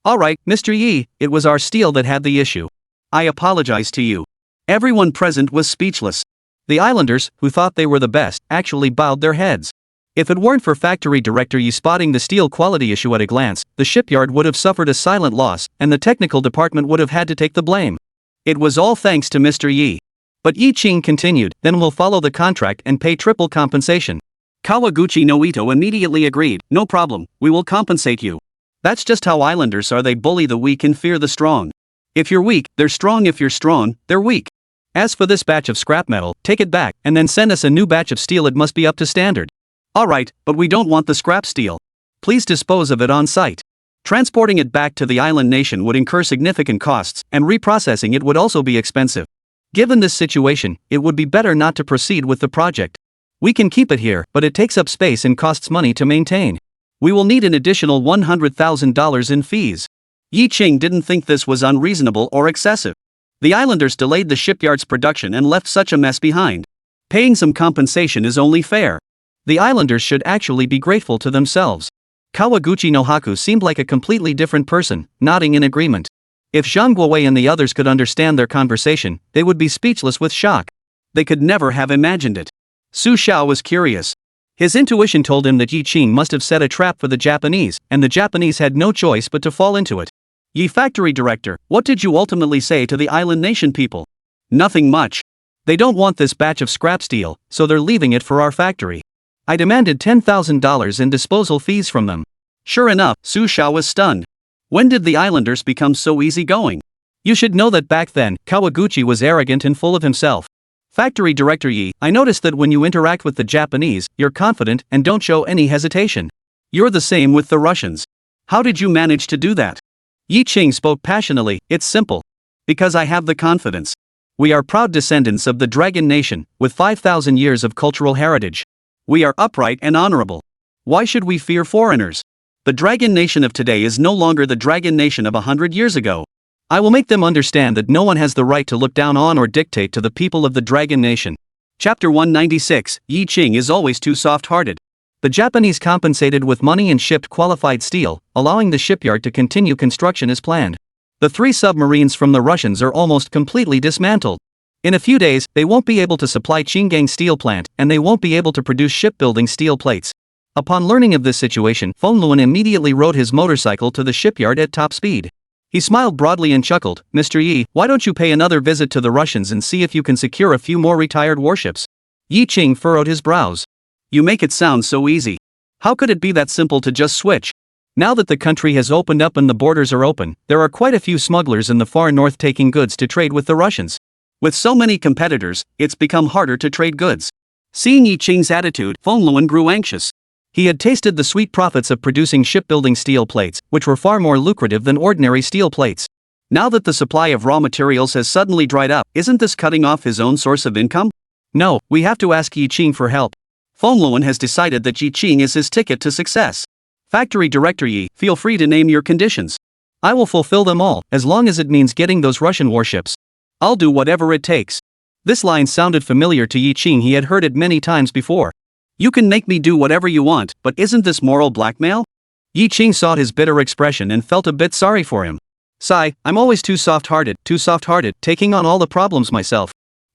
Alright, Mr. Yi, it was our steel that had the issue. I apologize to you. Everyone present was speechless. The islanders, who thought they were the best, actually bowed their heads. If it weren't for factory director Yi spotting the steel quality issue at a glance, the shipyard would have suffered a silent loss, and the technical department would have had to take the blame. It was all thanks to Mr. Yi. But Yi Qing continued, then we'll follow the contract and pay triple compensation. Kawaguchi no Ito immediately agreed, no problem, we will compensate you. That's just how islanders are, they bully the weak and fear the strong. If you're weak, they're strong. If you're strong, they're weak. As for this batch of scrap metal, take it back, and then send us a new batch of steel. It must be up to standard. Alright, but we don't want the scrap steel. Please dispose of it on site. Transporting it back to the island nation would incur significant costs, and reprocessing it would also be expensive. Given this situation, it would be better not to proceed with the project. We can keep it here, but it takes up space and costs money to maintain. We will need an additional $100,000 in fees. Yi Qing didn't think this was unreasonable or excessive. The islanders delayed the shipyard's production and left such a mess behind. Paying some compensation is only fair. The islanders should actually be grateful to themselves. Kawaguchi no Haku seemed like a completely different person, nodding in agreement. If Zhang Guowei and the others could understand their conversation, they would be speechless with shock. They could never have imagined it. Su Xiao was curious. His intuition told him that Yi Qing must have set a trap for the Japanese, and the Japanese had no choice but to fall into it. Yi factory director, what did you ultimately say to the island nation people? Nothing much. They don't want this batch of scrap steel, so they're leaving it for our factory. I demanded $10,000 in disposal fees from them. Sure enough, Su Xiao was stunned. When did the islanders become so easygoing? You should know that back then, Kawaguchi was arrogant and full of himself. Factory Director Yi, I noticed that when you interact with the Japanese, you're confident and don't show any hesitation. You're the same with the Russians. How did you manage to do that? Yi Qing spoke passionately, it's simple. Because I have the confidence. We are proud descendants of the Dragon Nation, with 5,000 years of cultural heritage. We are upright and honorable. Why should we fear foreigners? The Dragon Nation of today is no longer the Dragon Nation of 100 years ago. I will make them understand that no one has the right to look down on or dictate to the people of the Dragon Nation. Chapter 196, Yi Qing is always too soft-hearted. The Japanese compensated with money and shipped qualified steel, allowing the shipyard to continue construction as planned. The 3 submarines from the Russians are almost completely dismantled. In a few days, they won't be able to supply Qinggang steel plant, and they won't be able to produce shipbuilding steel plates. Upon learning of this situation, Feng Luan immediately rode his motorcycle to the shipyard at top speed. He smiled broadly and chuckled, Mr. Yi, why don't you pay another visit to the Russians and see if you can secure a few more retired warships? Yi Qing furrowed his brows. You make it sound so easy. How could it be that simple to just switch? Now that the country has opened up and the borders are open, there are quite a few smugglers in the far north taking goods to trade with the Russians. With so many competitors, it's become harder to trade goods. Seeing Yi Qing's attitude, Feng Luan grew anxious. He had tasted the sweet profits of producing shipbuilding steel plates, which were far more lucrative than ordinary steel plates. Now that the supply of raw materials has suddenly dried up, isn't this cutting off his own source of income? No, we have to ask Yi Qing for help. Feng Luan has decided that Yi Qing is his ticket to success. Factory Director Yi, feel free to name your conditions. I will fulfill them all, as long as it means getting those Russian warships. I'll do whatever it takes. This line sounded familiar to Yi Qing. He had heard it many times before. You can make me do whatever you want, but isn't this moral blackmail? Yi Qing saw his bitter expression and felt a bit sorry for him. Sigh, I'm always too soft-hearted, taking on all the problems myself.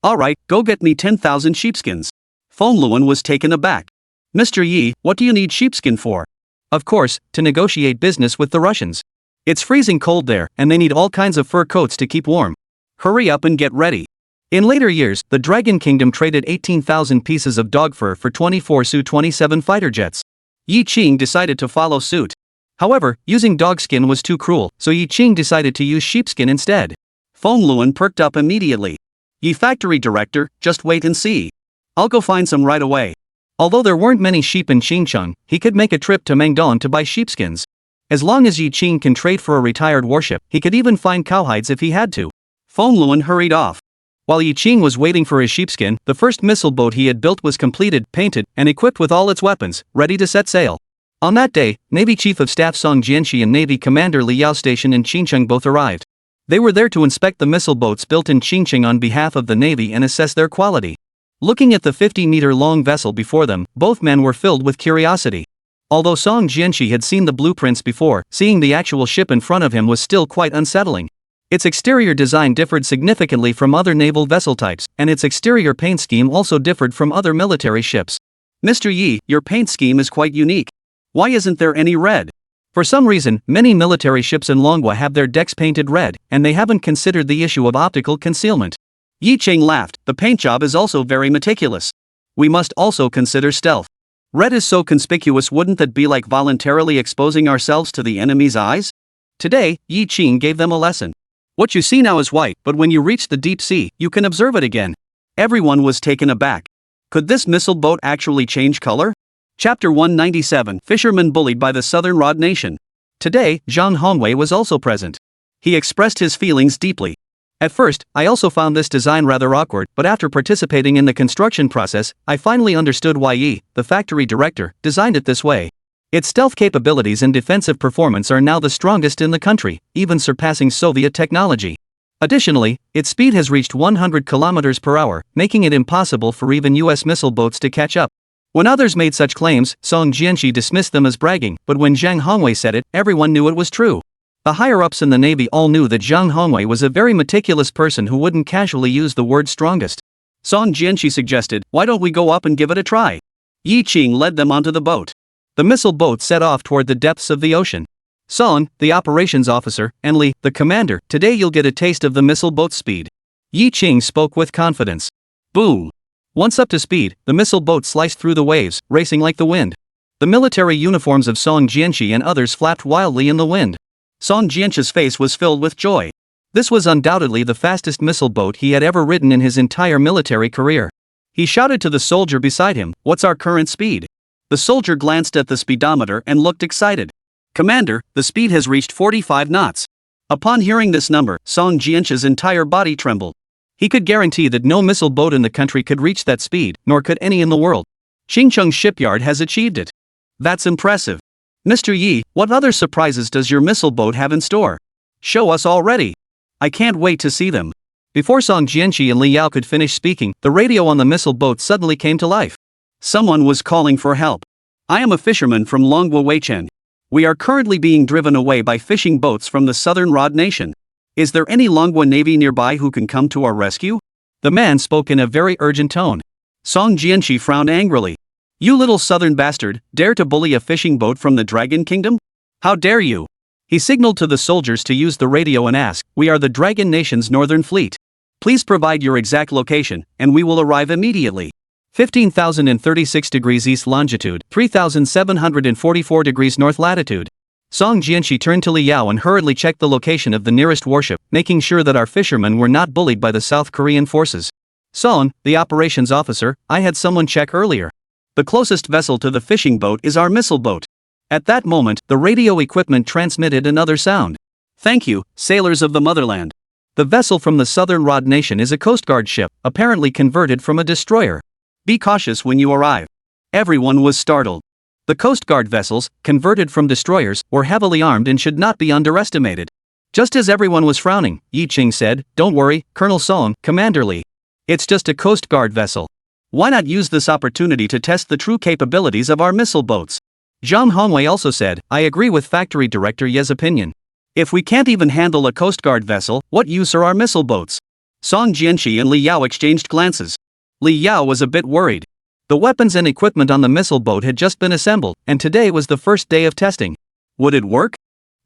Alright, go get me 10,000 sheepskins. Feng Luan was taken aback. Mr. Yi, what do you need sheepskin for? Of course, to negotiate business with the Russians. It's freezing cold there, and they need all kinds of fur coats to keep warm. Hurry up and get ready. In later years, the Dragon Kingdom traded 18,000 pieces of dog fur for 24 Su-27 fighter jets. Yi Qing decided to follow suit. However, using dogskin was too cruel, so Yi Qing decided to use sheepskin instead. Feng Luan perked up immediately. Yi Factory Director, just wait and see. I'll go find some right away. Although there weren't many sheep in Xinjiang, he could make a trip to Mangdong to buy sheepskins. As long as Yi Qing can trade for a retired warship, he could even find cowhides if he had to. Feng Luan hurried off. While Yi Qing was waiting for his sheepskin, the first missile boat he had built was completed, painted, and equipped with all its weapons, ready to set sail. On that day, Navy Chief of Staff Song Jianxi and Navy Commander Li Yao stationed in Xinjiang both arrived. They were there to inspect the missile boats built in Xinjiang on behalf of the Navy and assess their quality. Looking at the 50-meter-long vessel before them, both men were filled with curiosity. Although Song Jianxi had seen the blueprints before, seeing the actual ship in front of him was still quite unsettling. Its exterior design differed significantly from other naval vessel types, and its exterior paint scheme also differed from other military ships. Mr. Yi, your paint scheme is quite unique. Why isn't there any red? For some reason, many military ships in Manhwa have their decks painted red, and they haven't considered the issue of optical concealment. Yi Qing laughed. The paint job is also very meticulous. We must also consider stealth. Red is so conspicuous, wouldn't that be like voluntarily exposing ourselves to the enemy's eyes? Today, Yi Qing gave them a lesson. What you see now is white, but when you reach the deep sea, you can observe it again. Everyone was taken aback. Could this missile boat actually change color? Chapter 197, Fishermen Bullied by the Southern Rod Nation. Today, Zhang Hongwei was also present. He expressed his feelings deeply. At first, I also found this design rather awkward, but after participating in the construction process, I finally understood why Yi, the factory director, designed it this way. Its stealth capabilities and defensive performance are now the strongest in the country, even surpassing Soviet technology. Additionally, its speed has reached 100 kilometers per hour, making it impossible for even US missile boats to catch up. When others made such claims, Song Jianxi dismissed them as bragging, but when Zhang Hongwei said it, everyone knew it was true. The higher-ups in the Navy all knew that Zhang Hongwei was a very meticulous person who wouldn't casually use the word strongest. Song Jianxi suggested, why don't we go up and give it a try? Yi Qing led them onto the boat. The missile boat set off toward the depths of the ocean. Song, the operations officer, and Li, the commander, today you'll get a taste of the missile boat's speed. Yi Qing spoke with confidence. Boom! Once up to speed, the missile boat sliced through the waves, racing like the wind. The military uniforms of Song Jianxi and others flapped wildly in the wind. Song Jianxi's face was filled with joy. This was undoubtedly the fastest missile boat he had ever ridden in his entire military career. He shouted to the soldier beside him, "What's our current speed?" The soldier glanced at the speedometer and looked excited. "Commander, the speed has reached 45 knots. Upon hearing this number, Song Jianxi's entire body trembled. He could guarantee that no missile boat in the country could reach that speed, nor could any in the world. Xinjiang shipyard has achieved it. That's impressive. Mr. Yi, what other surprises does your missile boat have in store? Show us already. I can't wait to see them." Before Song Jianxi and Li Yao could finish speaking, the radio on the missile boat suddenly came to life. Someone was calling for help. "I am a fisherman from Longwa Weichen. We are currently being driven away by fishing boats from the Southern Rod Nation. Is there any Longwa Navy nearby who can come to our rescue?" The man spoke in a very urgent tone. Song Jianxi frowned angrily. "You little southern bastard, dare to bully a fishing boat from the Dragon Kingdom? How dare you?" He signaled to the soldiers to use the radio and asked, "We are the Dragon Nation's Northern Fleet. Please provide your exact location, and we will arrive immediately. 15,036 degrees east longitude, 3,744 degrees north latitude." Song Jianxi turned to Li Yao and hurriedly checked the location of the nearest warship, making sure that our fishermen were not bullied by the South Korean forces. "Song, the operations officer, I had someone check earlier. The closest vessel to the fishing boat is our missile boat." At that moment, the radio equipment transmitted another sound. "Thank you, sailors of the motherland. The vessel from the Southern Rod Nation is a Coast Guard ship, apparently converted from a destroyer. Be cautious when you arrive. Everyone was startled. The Coast Guard vessels, converted from destroyers, were heavily armed and should not be underestimated. Just as everyone was frowning, Yi Ching said, "Don't worry, Colonel Song, Commander Lee. It's just a Coast Guard vessel. Why not use this opportunity to test the true capabilities of our missile boats?" Zhang Hongwei also said, "I agree with Factory Director Ye's opinion. If we can't even handle a Coast Guard vessel, what use are our missile boats?" Song Jianqi and Li Yao exchanged glances. Li Yao was a bit worried. The weapons and equipment on the missile boat had just been assembled, and today was the first day of testing. Would it work?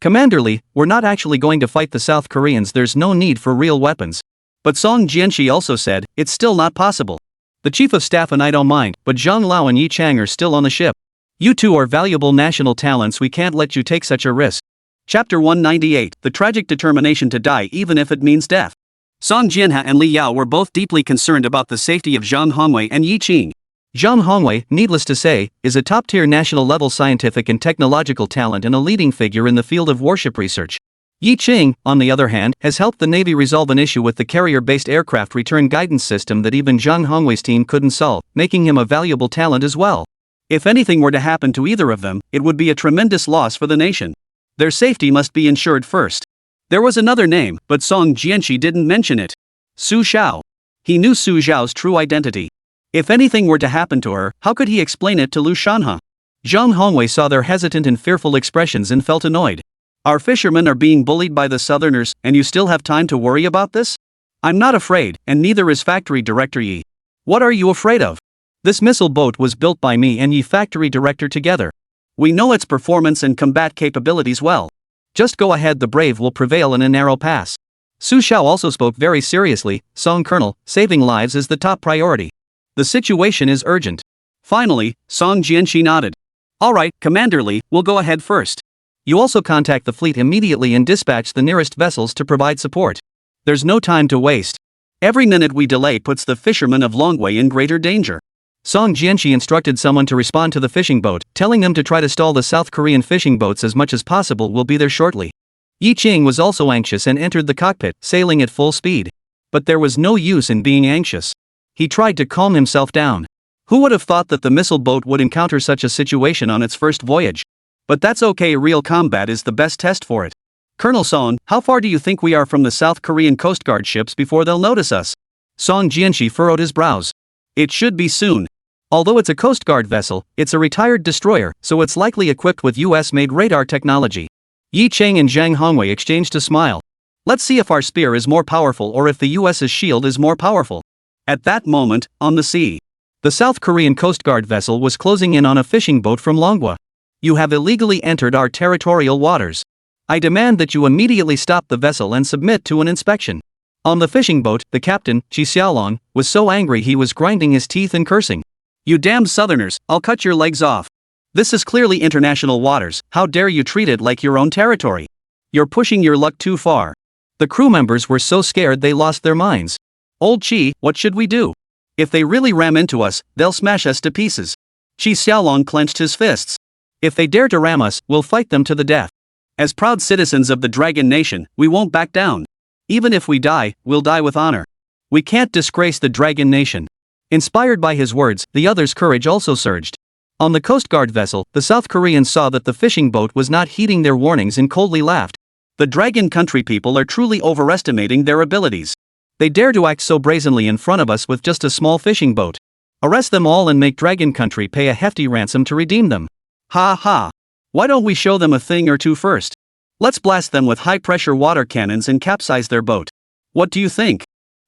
"Commander Lee, we're not actually going to fight the South Koreans, there's no need for real weapons." But Song Jianqi also said, "It's still not possible. The Chief of Staff and I don't mind, but Zhang Lao and Yi Chang are still on the ship. You two are valuable national talents, we can't let you take such a risk." Chapter 198, The Tragic Determination to Die Even If It Means Death. Song Jianha and Li Yao were both deeply concerned about the safety of Zhang Hongwei and Yi Ching. Zhang Hongwei, needless to say, is a top-tier national-level scientific and technological talent and a leading figure in the field of warship research. Yi Ching, on the other hand, has helped the Navy resolve an issue with the carrier-based aircraft return guidance system that even Zhang Hongwei's team couldn't solve, making him a valuable talent as well. If anything were to happen to either of them, it would be a tremendous loss for the nation. Their safety must be ensured first. There was another name, but Song Jianqi didn't mention it. Su Xiao. He knew Su Xiao's true identity. If anything were to happen to her, how could he explain it to Lu Shanha? Zhang Hongwei saw their hesitant and fearful expressions and felt annoyed. "Our fishermen are being bullied by the Southerners, and you still have time to worry about this?" "I'm not afraid, and neither is Factory Director Yi." "What are you afraid of?" "This missile boat was built by me and Yi Factory Director together. We know its performance and combat capabilities well. Just go ahead, the brave will prevail in a narrow pass." Su Xiao also spoke very seriously, "Song Colonel, saving lives is the top priority. The situation is urgent." Finally, Song Jianqi nodded. "All right, Commander Lee, we'll go ahead first. You also contact the fleet immediately and dispatch the nearest vessels to provide support. There's no time to waste. Every minute we delay puts the fishermen of Longwei in greater danger." Song Jianqi instructed someone to respond to the fishing boat, telling them to try to stall the South Korean fishing boats as much as possible. "Will be there shortly." Yi Ching was also anxious and entered the cockpit, sailing at full speed. But there was no use in being anxious. He tried to calm himself down. Who would have thought that the missile boat would encounter such a situation on its first voyage? But that's okay, real combat is the best test for it. "Colonel Song, how far do you think we are from the South Korean Coast Guard ships before they'll notice us?" Song Jianqi furrowed his brows. "It should be soon. Although it's a Coast Guard vessel, it's a retired destroyer, so it's likely equipped with US-made radar technology." Yi Chang and Zhang Hongwei exchanged a smile. "Let's see if our spear is more powerful or if the US's shield is more powerful." At that moment, on the sea, the South Korean Coast Guard vessel was closing in on a fishing boat from Longwa. "You have illegally entered our territorial waters. I demand that you immediately stop the vessel and submit to an inspection." On the fishing boat, the captain, Chi Xiaolong, was so angry he was grinding his teeth and cursing. "You damn Southerners, I'll cut your legs off. This is clearly international waters, how dare you treat it like your own territory? You're pushing your luck too far." The crew members were so scared they lost their minds. "Old Chi, what should we do? If they really ram into us, they'll smash us to pieces." Chi Xiaolong clenched his fists. "If they dare to ram us, we'll fight them to the death. As proud citizens of the Dragon Nation, we won't back down. Even if we die, we'll die with honor. We can't disgrace the Dragon Nation." Inspired by his words, the others' courage also surged. On the Coast Guard vessel, the South Koreans saw that the fishing boat was not heeding their warnings and coldly laughed. "The Dragon Country people are truly overestimating their abilities. They dare to act so brazenly in front of us with just a small fishing boat. Arrest them all and make Dragon Country pay a hefty ransom to redeem them. Ha ha. Why don't we show them a thing or two first? Let's blast them with high-pressure water cannons and capsize their boat. What do you think?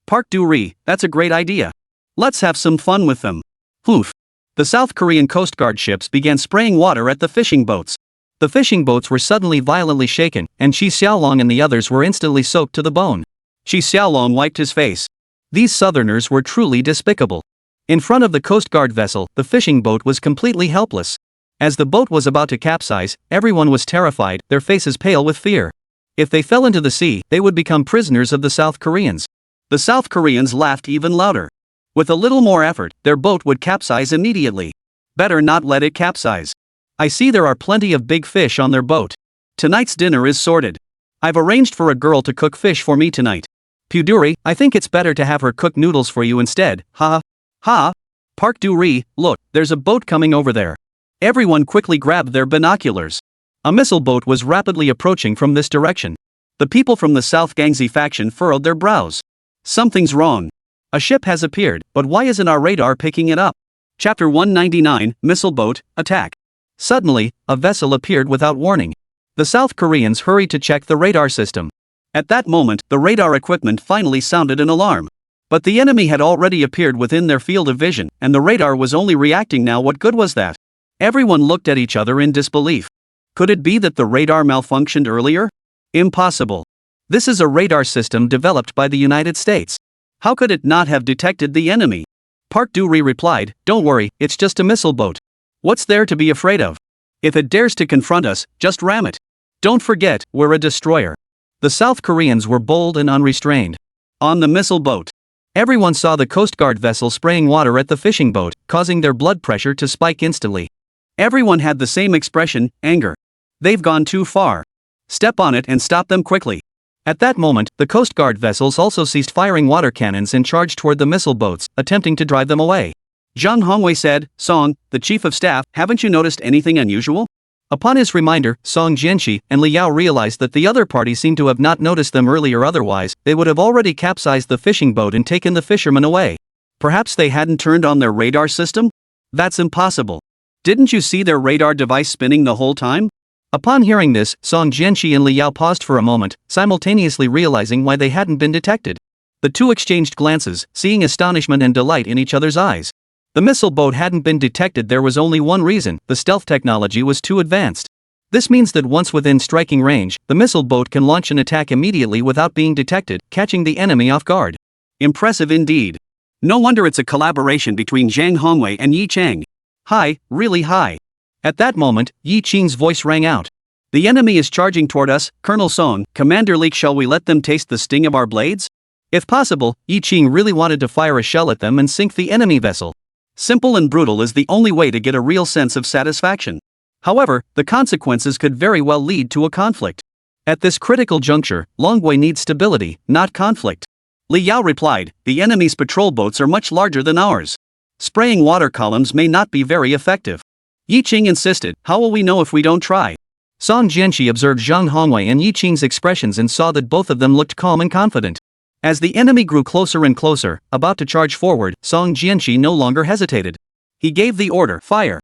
Park Du-ri, that's a great idea. Let's have some fun with them." Poof. The South Korean Coast Guard ships began spraying water at the fishing boats. The fishing boats were suddenly violently shaken, and Chi Xiaolong and the others were instantly soaked to the bone. Chi Xiaolong wiped his face. These Southerners were truly despicable. In front of the Coast Guard vessel, the fishing boat was completely helpless. As the boat was about to capsize, everyone was terrified, their faces pale with fear. If they fell into the sea, they would become prisoners of the South Koreans. The South Koreans laughed even louder. With a little more effort, their boat would capsize immediately. Better not let it capsize. I see there are plenty of big fish on their boat. Tonight's dinner is sorted. I've arranged for a girl to cook fish for me tonight. Puduri, I think it's better to have her cook noodles for you instead, ha. Ha. Park Du-ri, look, there's a boat coming over there. Everyone quickly grabbed their binoculars. A missile boat was rapidly approaching from this direction. The people from the South Gangxi faction furrowed their brows. Something's wrong. A ship has appeared, but why isn't our radar picking it up? Chapter 199, Missile Boat, Attack. Suddenly, a vessel appeared without warning. The South Koreans hurried to check the radar system. At that moment, the radar equipment finally sounded an alarm. But the enemy had already appeared within their field of vision, and the radar was only reacting now. What good was that? Everyone looked at each other in disbelief. Could it be that the radar malfunctioned earlier? Impossible. This is a radar system developed by the United States. How could it not have detected the enemy? Park Du-ri replied, don't worry, it's just a missile boat. What's there to be afraid of? If it dares to confront us, just ram it. Don't forget, we're a destroyer. The South Koreans were bold and unrestrained. On the missile boat, everyone saw the Coast Guard vessel spraying water at the fishing boat, causing their blood pressure to spike instantly. Everyone had the same expression, anger. They've gone too far. Step on it and stop them quickly. At that moment, the Coast Guard vessels also ceased firing water cannons and charged toward the missile boats, attempting to drive them away. Zhang Hongwei said, Song, the chief of staff, haven't you noticed anything unusual? Upon his reminder, Song Jianxi and Li Yao realized that the other party seemed to have not noticed them earlier, otherwise, they would have already capsized the fishing boat and taken the fishermen away. Perhaps they hadn't turned on their radar system? That's impossible. Didn't you see their radar device spinning the whole time? Upon hearing this, Song Jianxi and Li Yao paused for a moment, simultaneously realizing why they hadn't been detected. The two exchanged glances, seeing astonishment and delight in each other's eyes. The missile boat hadn't been detected. There was only one reason: the stealth technology was too advanced. This means that once within striking range, the missile boat can launch an attack immediately without being detected, catching the enemy off guard. Impressive indeed. No wonder it's a collaboration between Zhang Hongwei and Yi Cheng. High, really high. At that moment, Yi Cheng's voice rang out. The enemy is charging toward us, Colonel Song, Commander Leak. Shall we let them taste the sting of our blades? If possible, Yi Cheng really wanted to fire a shell at them and sink the enemy vessel. Simple and brutal is the only way to get a real sense of satisfaction. However, the consequences could very well lead to a conflict. At this critical juncture, Longwei needs stability, not conflict. Li Yao replied, the enemy's patrol boats are much larger than ours. Spraying water columns may not be very effective. Yi Cheng insisted, how will we know if we don't try? Song Jianxi observed Zhang Hongwei and Yi Cheng's expressions and saw that both of them looked calm and confident. As the enemy grew closer and closer, about to charge forward, Song Jianxi no longer hesitated. He gave the order, fire.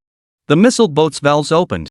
The missile boat's valves opened.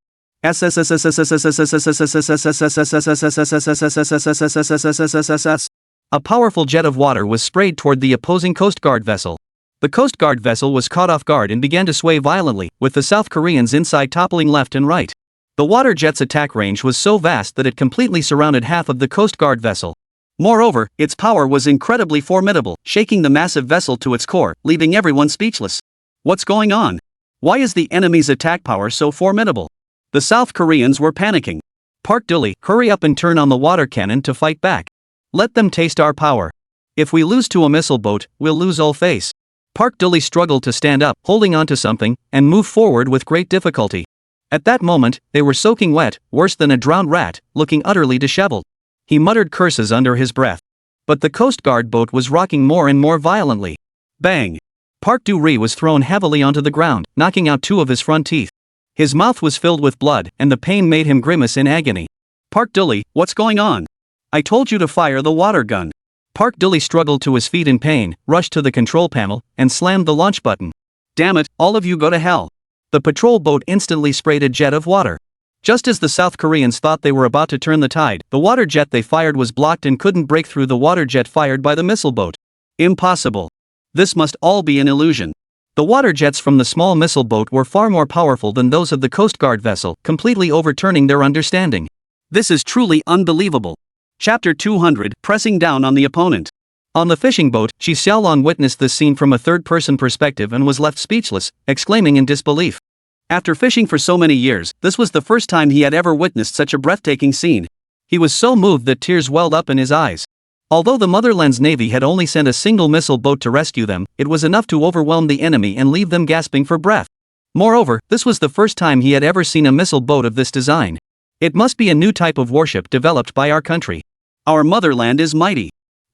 A powerful jet of water was sprayed toward the opposing Coast Guard vessel. The Coast Guard vessel was caught off guard and began to sway violently, with the South Koreans inside toppling left and right. The water jet's attack range was so vast that it completely surrounded half of the Coast Guard vessel. Moreover, its power was incredibly formidable, shaking the massive vessel to its core, leaving everyone speechless. What's going on? Why is the enemy's attack power so formidable? The South Koreans were panicking. Park Du-ri, hurry up and turn on the water cannon to fight back. Let them taste our power. If we lose to a missile boat, we'll lose all face. Park Du-ri struggled to stand up, holding onto something, and move forward with great difficulty. At that moment, they were soaking wet, worse than a drowned rat, looking utterly disheveled. He muttered curses under his breath. But the Coast Guard boat was rocking more and more violently. Bang! Park Du-ri was thrown heavily onto the ground, knocking out two of his front teeth. His mouth was filled with blood, and the pain made him grimace in agony. Park Du-ri, what's going on? I told you to fire the water gun. Park Du-ri struggled to his feet in pain, rushed to the control panel, and slammed the launch button. Damn it, all of you go to hell. The patrol boat instantly sprayed a jet of water. Just as the South Koreans thought they were about to turn the tide, the water jet they fired was blocked and couldn't break through the water jet fired by the missile boat. Impossible. This must all be an illusion. The water jets from the small missile boat were far more powerful than those of the Coast Guard vessel, completely overturning their understanding. This is truly unbelievable. Chapter 200, Pressing Down on the Opponent. On the fishing boat, Chi Xiaolong witnessed this scene from a third-person perspective and was left speechless, exclaiming in disbelief. After fishing for so many years, this was the first time he had ever witnessed such a breathtaking scene. He was so moved that tears welled up in his eyes. Although the Motherland's navy had only sent a single missile boat to rescue them, it was enough to overwhelm the enemy and leave them gasping for breath. Moreover, this was the first time he had ever seen a missile boat of this design. It must be a new type of warship developed by our country. Our motherland is mighty.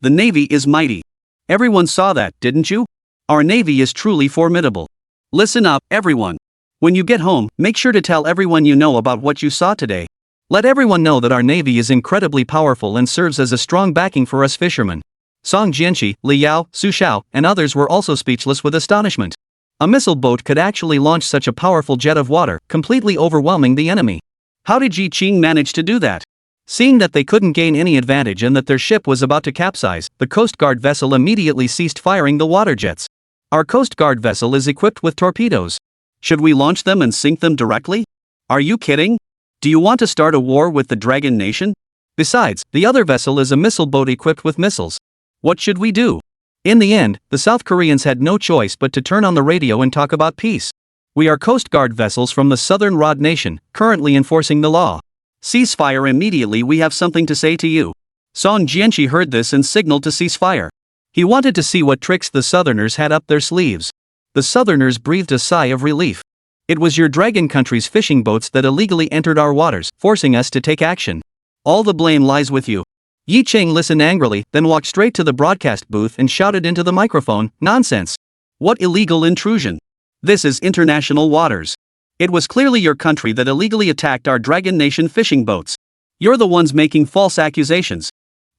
the Navy is mighty. Everyone saw that, didn't you? Our Navy is truly formidable. Listen up, everyone. When you get home, make sure to tell everyone you know about what you saw today. Let everyone know that our Navy is incredibly powerful and serves as a strong backing for us fishermen. Song Jianqi, Li Yao, Su Xiao, and others were also speechless with astonishment. A missile boat could actually launch such a powerful jet of water, completely overwhelming the enemy. How did Yi Qing manage to do that? Seeing that they couldn't gain any advantage and that their ship was about to capsize, the Coast Guard vessel immediately ceased firing the water jets. Our Coast Guard vessel is equipped with torpedoes. Should we launch them and sink them directly? Are you kidding? Do you want to start a war with the Dragon Nation? Besides, the other vessel is a missile boat equipped with missiles. What should we do? In the end, the South Koreans had no choice but to turn on the radio and talk about peace. We are Coast Guard vessels from the Southern Rod Nation, currently enforcing the law. Ceasefire immediately, we have something to say to you. Song Jianqi heard this and signaled to cease fire. He wanted to see what tricks the Southerners had up their sleeves. The Southerners breathed a sigh of relief. It was your dragon country's fishing boats that illegally entered our waters, forcing us to take action. All the blame lies with you. Yi Qing listened angrily, then walked straight to the broadcast booth and shouted into the microphone, "Nonsense! What illegal intrusion? This is international waters. It was clearly your country that illegally attacked our Dragon Nation fishing boats. You're the ones making false accusations."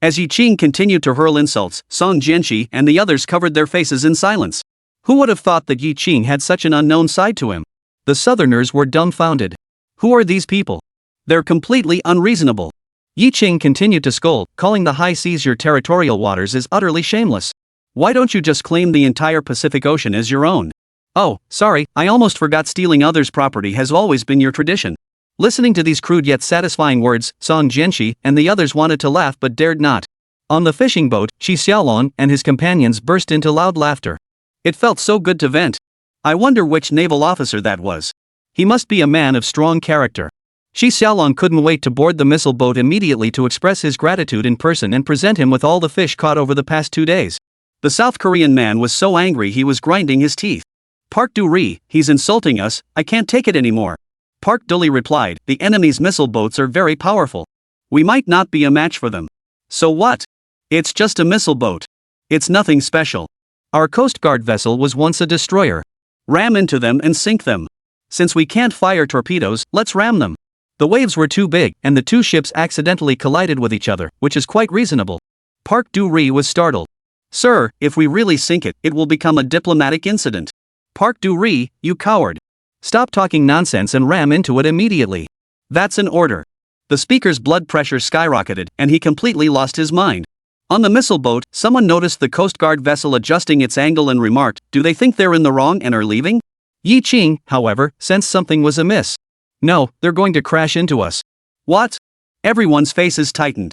As Yi Qing continued to hurl insults, Song Jianqi and the others covered their faces in silence. Who would have thought that Yi Qing had such an unknown side to him? The Southerners were dumbfounded. Who are these people? They're completely unreasonable. Yi Qing continued to scold, calling the high seas your territorial waters is utterly shameless. Why don't you just claim the entire Pacific Ocean as your own? Oh, sorry, I almost forgot, stealing others' property has always been your tradition. Listening to these crude yet satisfying words, Song Jianqi and the others wanted to laugh but dared not. On the fishing boat, Shi Xiaolong and his companions burst into loud laughter. It felt so good to vent. I wonder which naval officer that was. He must be a man of strong character. Shi Xiaolong couldn't wait to board the missile boat immediately to express his gratitude in person and present him with all the fish caught over the past 2 days. The South Korean man was so angry he was grinding his teeth. "Park Do-ri, he's insulting us, I can't take it anymore." Park Do-ri replied, "The enemy's missile boats are very powerful. We might not be a match for them." "So what? It's just a missile boat. It's nothing special. Our Coast Guard vessel was once a destroyer. Ram into them and sink them. Since we can't fire torpedoes, let's ram them." The waves were too big, and the two ships accidentally collided with each other, which is quite reasonable. Park Do-ri was startled. "Sir, if we really sink it, it will become a diplomatic incident." "Park Do-ri, you coward. Stop talking nonsense and ram into it immediately. That's an order." The speaker's blood pressure skyrocketed, and he completely lost his mind. On the missile boat, someone noticed the Coast Guard vessel adjusting its angle and remarked, "Do they think they're in the wrong and are leaving?" Yi Qing, however, sensed something was amiss. "No, they're going to crash into us." "What?" Everyone's faces tightened.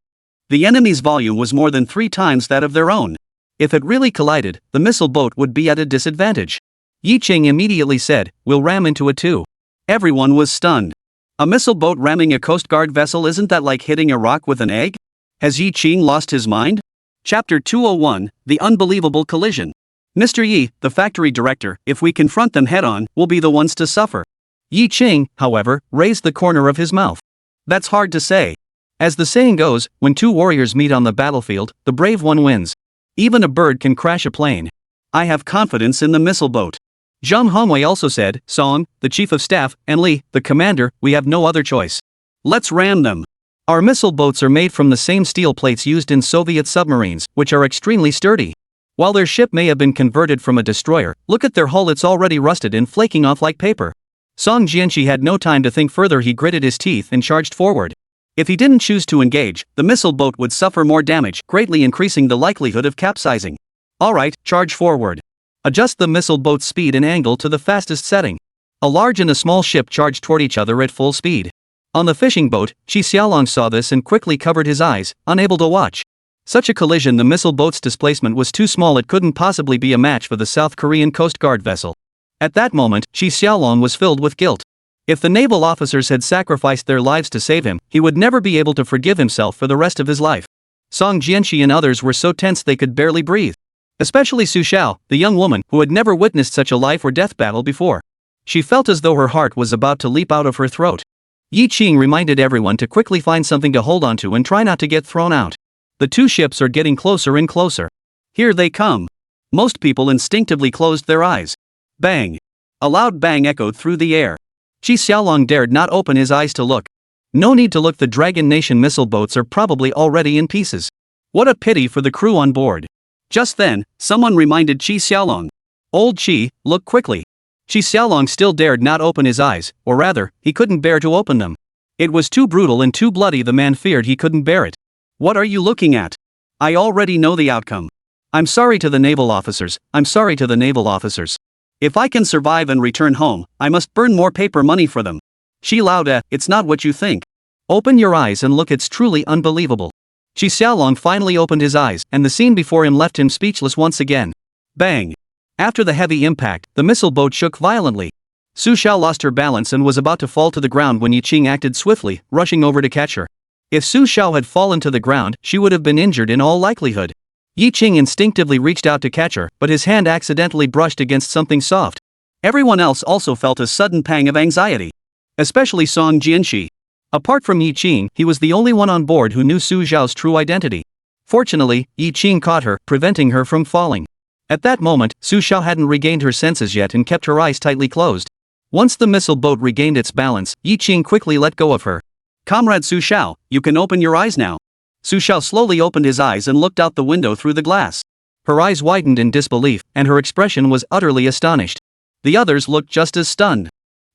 The enemy's volume was more than 3 times that of their own. If it really collided, the missile boat would be at a disadvantage. Yi Qing immediately said, "We'll ram into it too." Everyone was stunned. A missile boat ramming a Coast Guard vessel, isn't that like hitting a rock with an egg? Has Yi Qing lost his mind? Chapter 201, The Unbelievable Collision. "Mr. Yi, the factory director, if we confront them head-on, we'll be the ones to suffer." Yi Qing, however, raised the corner of his mouth. "That's hard to say. As the saying goes, when 2 warriors meet on the battlefield, the brave one wins. Even a bird can crash a plane. I have confidence in the missile boat." Zhang Hongwei also said, "Song, the chief of staff, and Li, the commander, we have no other choice. Let's ram them. Our missile boats are made from the same steel plates used in Soviet submarines, which are extremely sturdy. While their ship may have been converted from a destroyer, look at their hull, it's already rusted and flaking off like paper." Song Jianqi had no time to think further. He gritted his teeth and charged forward. If he didn't choose to engage, the missile boat would suffer more damage, greatly increasing the likelihood of capsizing. "Alright, charge forward. Adjust the missile boat's speed and angle to the fastest setting." A large and a small ship charged toward each other at full speed. On the fishing boat, Shi Xiaolong saw this and quickly covered his eyes, unable to watch. Such a collision, the missile boat's displacement was too small, it couldn't possibly be a match for the South Korean Coast Guard vessel. At that moment, Shi Xiaolong was filled with guilt. If the naval officers had sacrificed their lives to save him, he would never be able to forgive himself for the rest of his life. Song Jianqi and others were so tense they could barely breathe. Especially Su Xiao, the young woman, who had never witnessed such a life or death battle before. She felt as though her heart was about to leap out of her throat. Yi Qing reminded everyone to quickly find something to hold on to and try not to get thrown out. The two ships are getting closer and closer. Here they come. Most people instinctively closed their eyes. Bang! A loud bang echoed through the air. Qi Xiaolong dared not open his eyes to look. No need to look, the Dragon Nation missile boats are probably already in pieces. What a pity for the crew on board. Just then, someone reminded Qi Xiaolong. Old Qi, look quickly. Qi Xiaolong still dared not open his eyes, or rather, he couldn't bear to open them. It was too brutal and too bloody, the man feared he couldn't bear it. What are you looking at? I already know the outcome. I'm sorry to the naval officers, I'm sorry to the naval officers. If I can survive and return home, I must burn more paper money for them. Qi Lao, it's not what you think. Open your eyes and look, it's truly unbelievable. Qi Xiaolong finally opened his eyes, and the scene before him left him speechless once again. Bang! After the heavy impact, the missile boat shook violently. Su Xiao lost her balance and was about to fall to the ground when Yi Qing acted swiftly, rushing over to catch her. If Su Xiao had fallen to the ground, she would have been injured in all likelihood. Yi Qing instinctively reached out to catch her, but his hand accidentally brushed against something soft. Everyone else also felt a sudden pang of anxiety. Especially Song Jianxi. Apart from Yi Qing, he was the only one on board who knew Su Xiao's true identity. Fortunately, Yi Qing caught her, preventing her from falling. At that moment, Su Xiao hadn't regained her senses yet and kept her eyes tightly closed. Once the missile boat regained its balance, Yi Qing quickly let go of her. Comrade Su Xiao, you can open your eyes now. Su Xiao slowly opened his eyes and looked out the window through the glass. Her eyes widened in disbelief, and her expression was utterly astonished. The others looked just as stunned.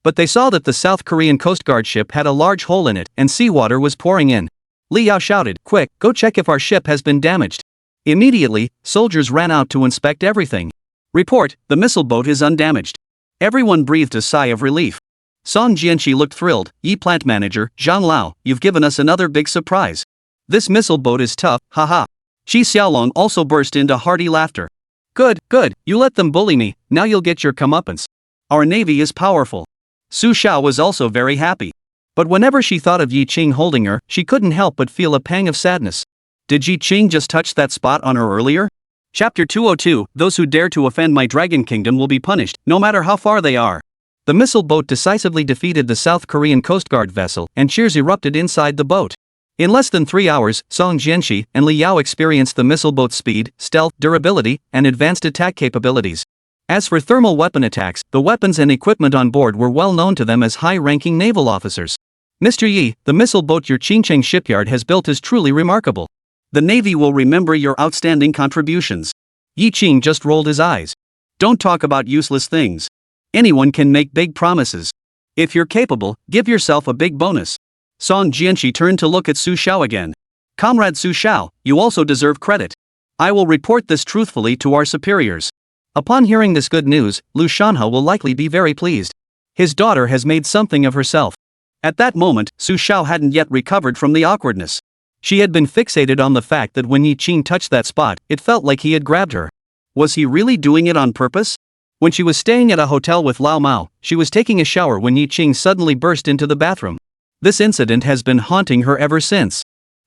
But they saw that the South Korean Coast Guard ship had a large hole in it, and seawater was pouring in. Li Yao shouted, "Quick, go check if our ship has been damaged." Immediately, soldiers ran out to inspect everything. Report, the missile boat is undamaged. Everyone breathed a sigh of relief. Song Jianxi looked thrilled. Yi plant manager, Zhang Lao, you've given us another big surprise. This missile boat is tough, haha. Qi Xiaolong also burst into hearty laughter. Good, you let them bully me, now you'll get your comeuppance. Our navy is powerful. Su Xiao was also very happy. But whenever she thought of Yi Qing holding her, she couldn't help but feel a pang of sadness. Did Yi Qing just touch that spot on her earlier? Chapter 202, Those who dare to offend my Dragon Kingdom will be punished, no matter how far they are. The missile boat decisively defeated the South Korean Coast Guard vessel, and cheers erupted inside the boat. In less than 3 hours, Song Jianxi and Li Yao experienced the missile boat's speed, stealth, durability, and advanced attack capabilities. As for thermal weapon attacks, the weapons and equipment on board were well known to them as high-ranking naval officers. Mr. Yi, the missile boat your Qingcheng shipyard has built is truly remarkable. The Navy will remember your outstanding contributions. Yi Qing just rolled his eyes. Don't talk about useless things. Anyone can make big promises. If you're capable, give yourself a big bonus. Song Jianxi turned to look at Su Xiao again. Comrade Su Xiao, you also deserve credit. I will report this truthfully to our superiors. Upon hearing this good news, Lu Shanhe will likely be very pleased. His daughter has made something of herself. At that moment, Su Xiao hadn't yet recovered from the awkwardness. She had been fixated on the fact that when Yi Qing touched that spot, it felt like he had grabbed her. Was he really doing it on purpose? When she was staying at a hotel with Lao Mao, she was taking a shower when Yi Qing suddenly burst into the bathroom. This incident has been haunting her ever since.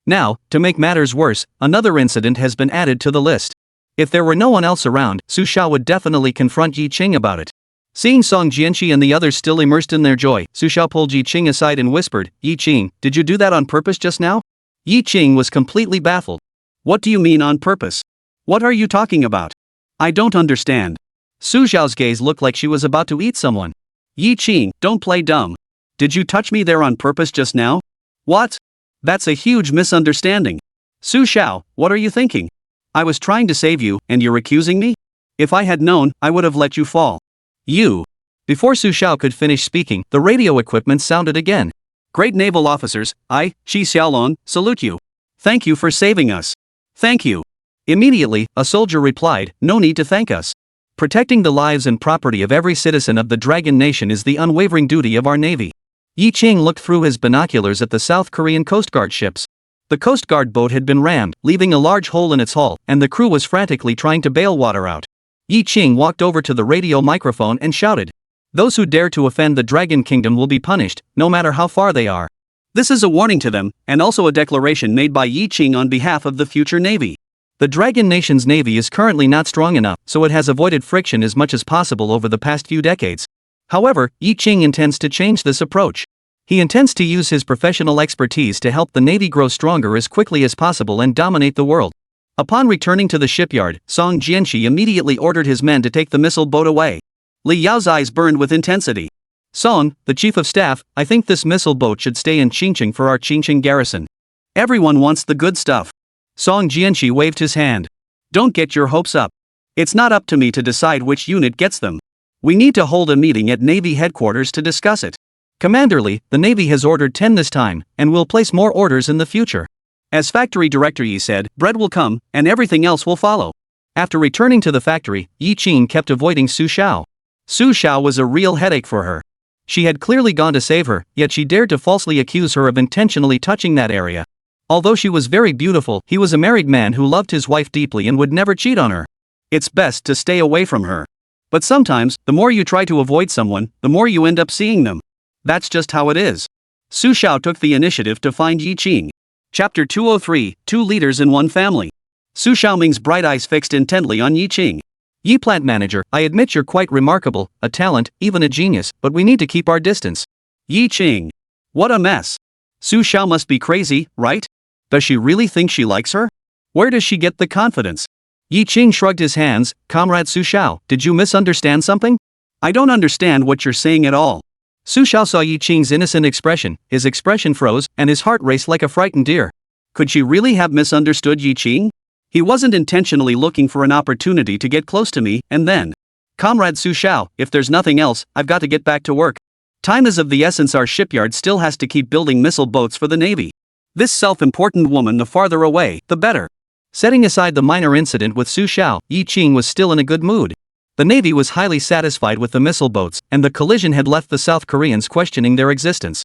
Now, to make matters worse, another incident has been added to the list. If there were no one else around, Su Xiao would definitely confront Yi Qing about it. Seeing Song Jianxi and the others still immersed in their joy, Su Xiao pulled Yi Qing aside and whispered, "Yi Qing, did you do that on purpose just now?" Yi Qing was completely baffled. "What do you mean on purpose? What are you talking about? I don't understand." Su Xiao's gaze looked like she was about to eat someone. "Yi Qing, don't play dumb. Did you touch me there on purpose just now?" "What? That's a huge misunderstanding. Su Xiao, what are you thinking? I was trying to save you, and you're accusing me? If I had known, I would have let you fall." "You." Before Su Xiao could finish speaking, the radio equipment sounded again. "Great naval officers, I, Qi Xiaolong, salute you. Thank you for saving us." "Thank you." Immediately, a soldier replied, "No need to thank us. Protecting the lives and property of every citizen of the Dragon Nation is the unwavering duty of our navy." Yi Qing looked through his binoculars at the South Korean Coast Guard ships. The Coast Guard boat had been rammed, leaving a large hole in its hull, and the crew was frantically trying to bail water out. Yi Qing walked over to the radio microphone and shouted, "Those who dare to offend the Dragon Kingdom will be punished, no matter how far they are." This is a warning to them, and also a declaration made by Yi Qing on behalf of the future navy. The Dragon Nation's navy is currently not strong enough, so it has avoided friction as much as possible over the past few decades. However, Yi Qing intends to change this approach. He intends to use his professional expertise to help the Navy grow stronger as quickly as possible and dominate the world. Upon returning to the shipyard, Song Jianqi immediately ordered his men to take the missile boat away. Li Yao's eyes burned with intensity. Song, the chief of staff, I think this missile boat should stay in Qingqing for our Qingqing garrison. Everyone wants the good stuff. Song Jianqi waved his hand. Don't get your hopes up. It's not up to me to decide which unit gets them. We need to hold a meeting at Navy headquarters to discuss it. Commander Li, the Navy has ordered 10 this time, and will place more orders in the future. As factory director Yi said, bread will come, and everything else will follow. After returning to the factory, Yi Qing kept avoiding Su Xiao. Su Xiao was a real headache for her. She had clearly gone to save her, yet she dared to falsely accuse her of intentionally touching that area. Although she was very beautiful, he was a married man who loved his wife deeply and would never cheat on her. It's best to stay away from her. But sometimes, the more you try to avoid someone, the more you end up seeing them. That's just how it is. Su Xiao took the initiative to find Yi Qing. Chapter 203, Two Leaders in One Family. Su Xiaoming's bright eyes fixed intently on Yi Qing. Yi plant manager, I admit you're quite remarkable, a talent, even a genius, but we need to keep our distance. Yi Qing. What a mess. Su Xiao must be crazy, right? Does she really think she likes her? Where does she get the confidence? Yi Qing shrugged his hands. Comrade Su Xiao, did you misunderstand something? I don't understand what you're saying at all. Su Xiao saw Yi Qing's innocent expression, his expression froze, and his heart raced like a frightened deer. Could she really have misunderstood Yi Qing? He wasn't intentionally looking for an opportunity to get close to me, and then. Comrade Su Xiao, if there's nothing else, I've got to get back to work. Time is of the essence. Our shipyard still has to keep building missile boats for the Navy. This self-important woman, the farther away, the better. Setting aside the minor incident with Su Xiao, Yi Qing was still in a good mood. The Navy was highly satisfied with the missile boats, and the collision had left the South Koreans questioning their existence.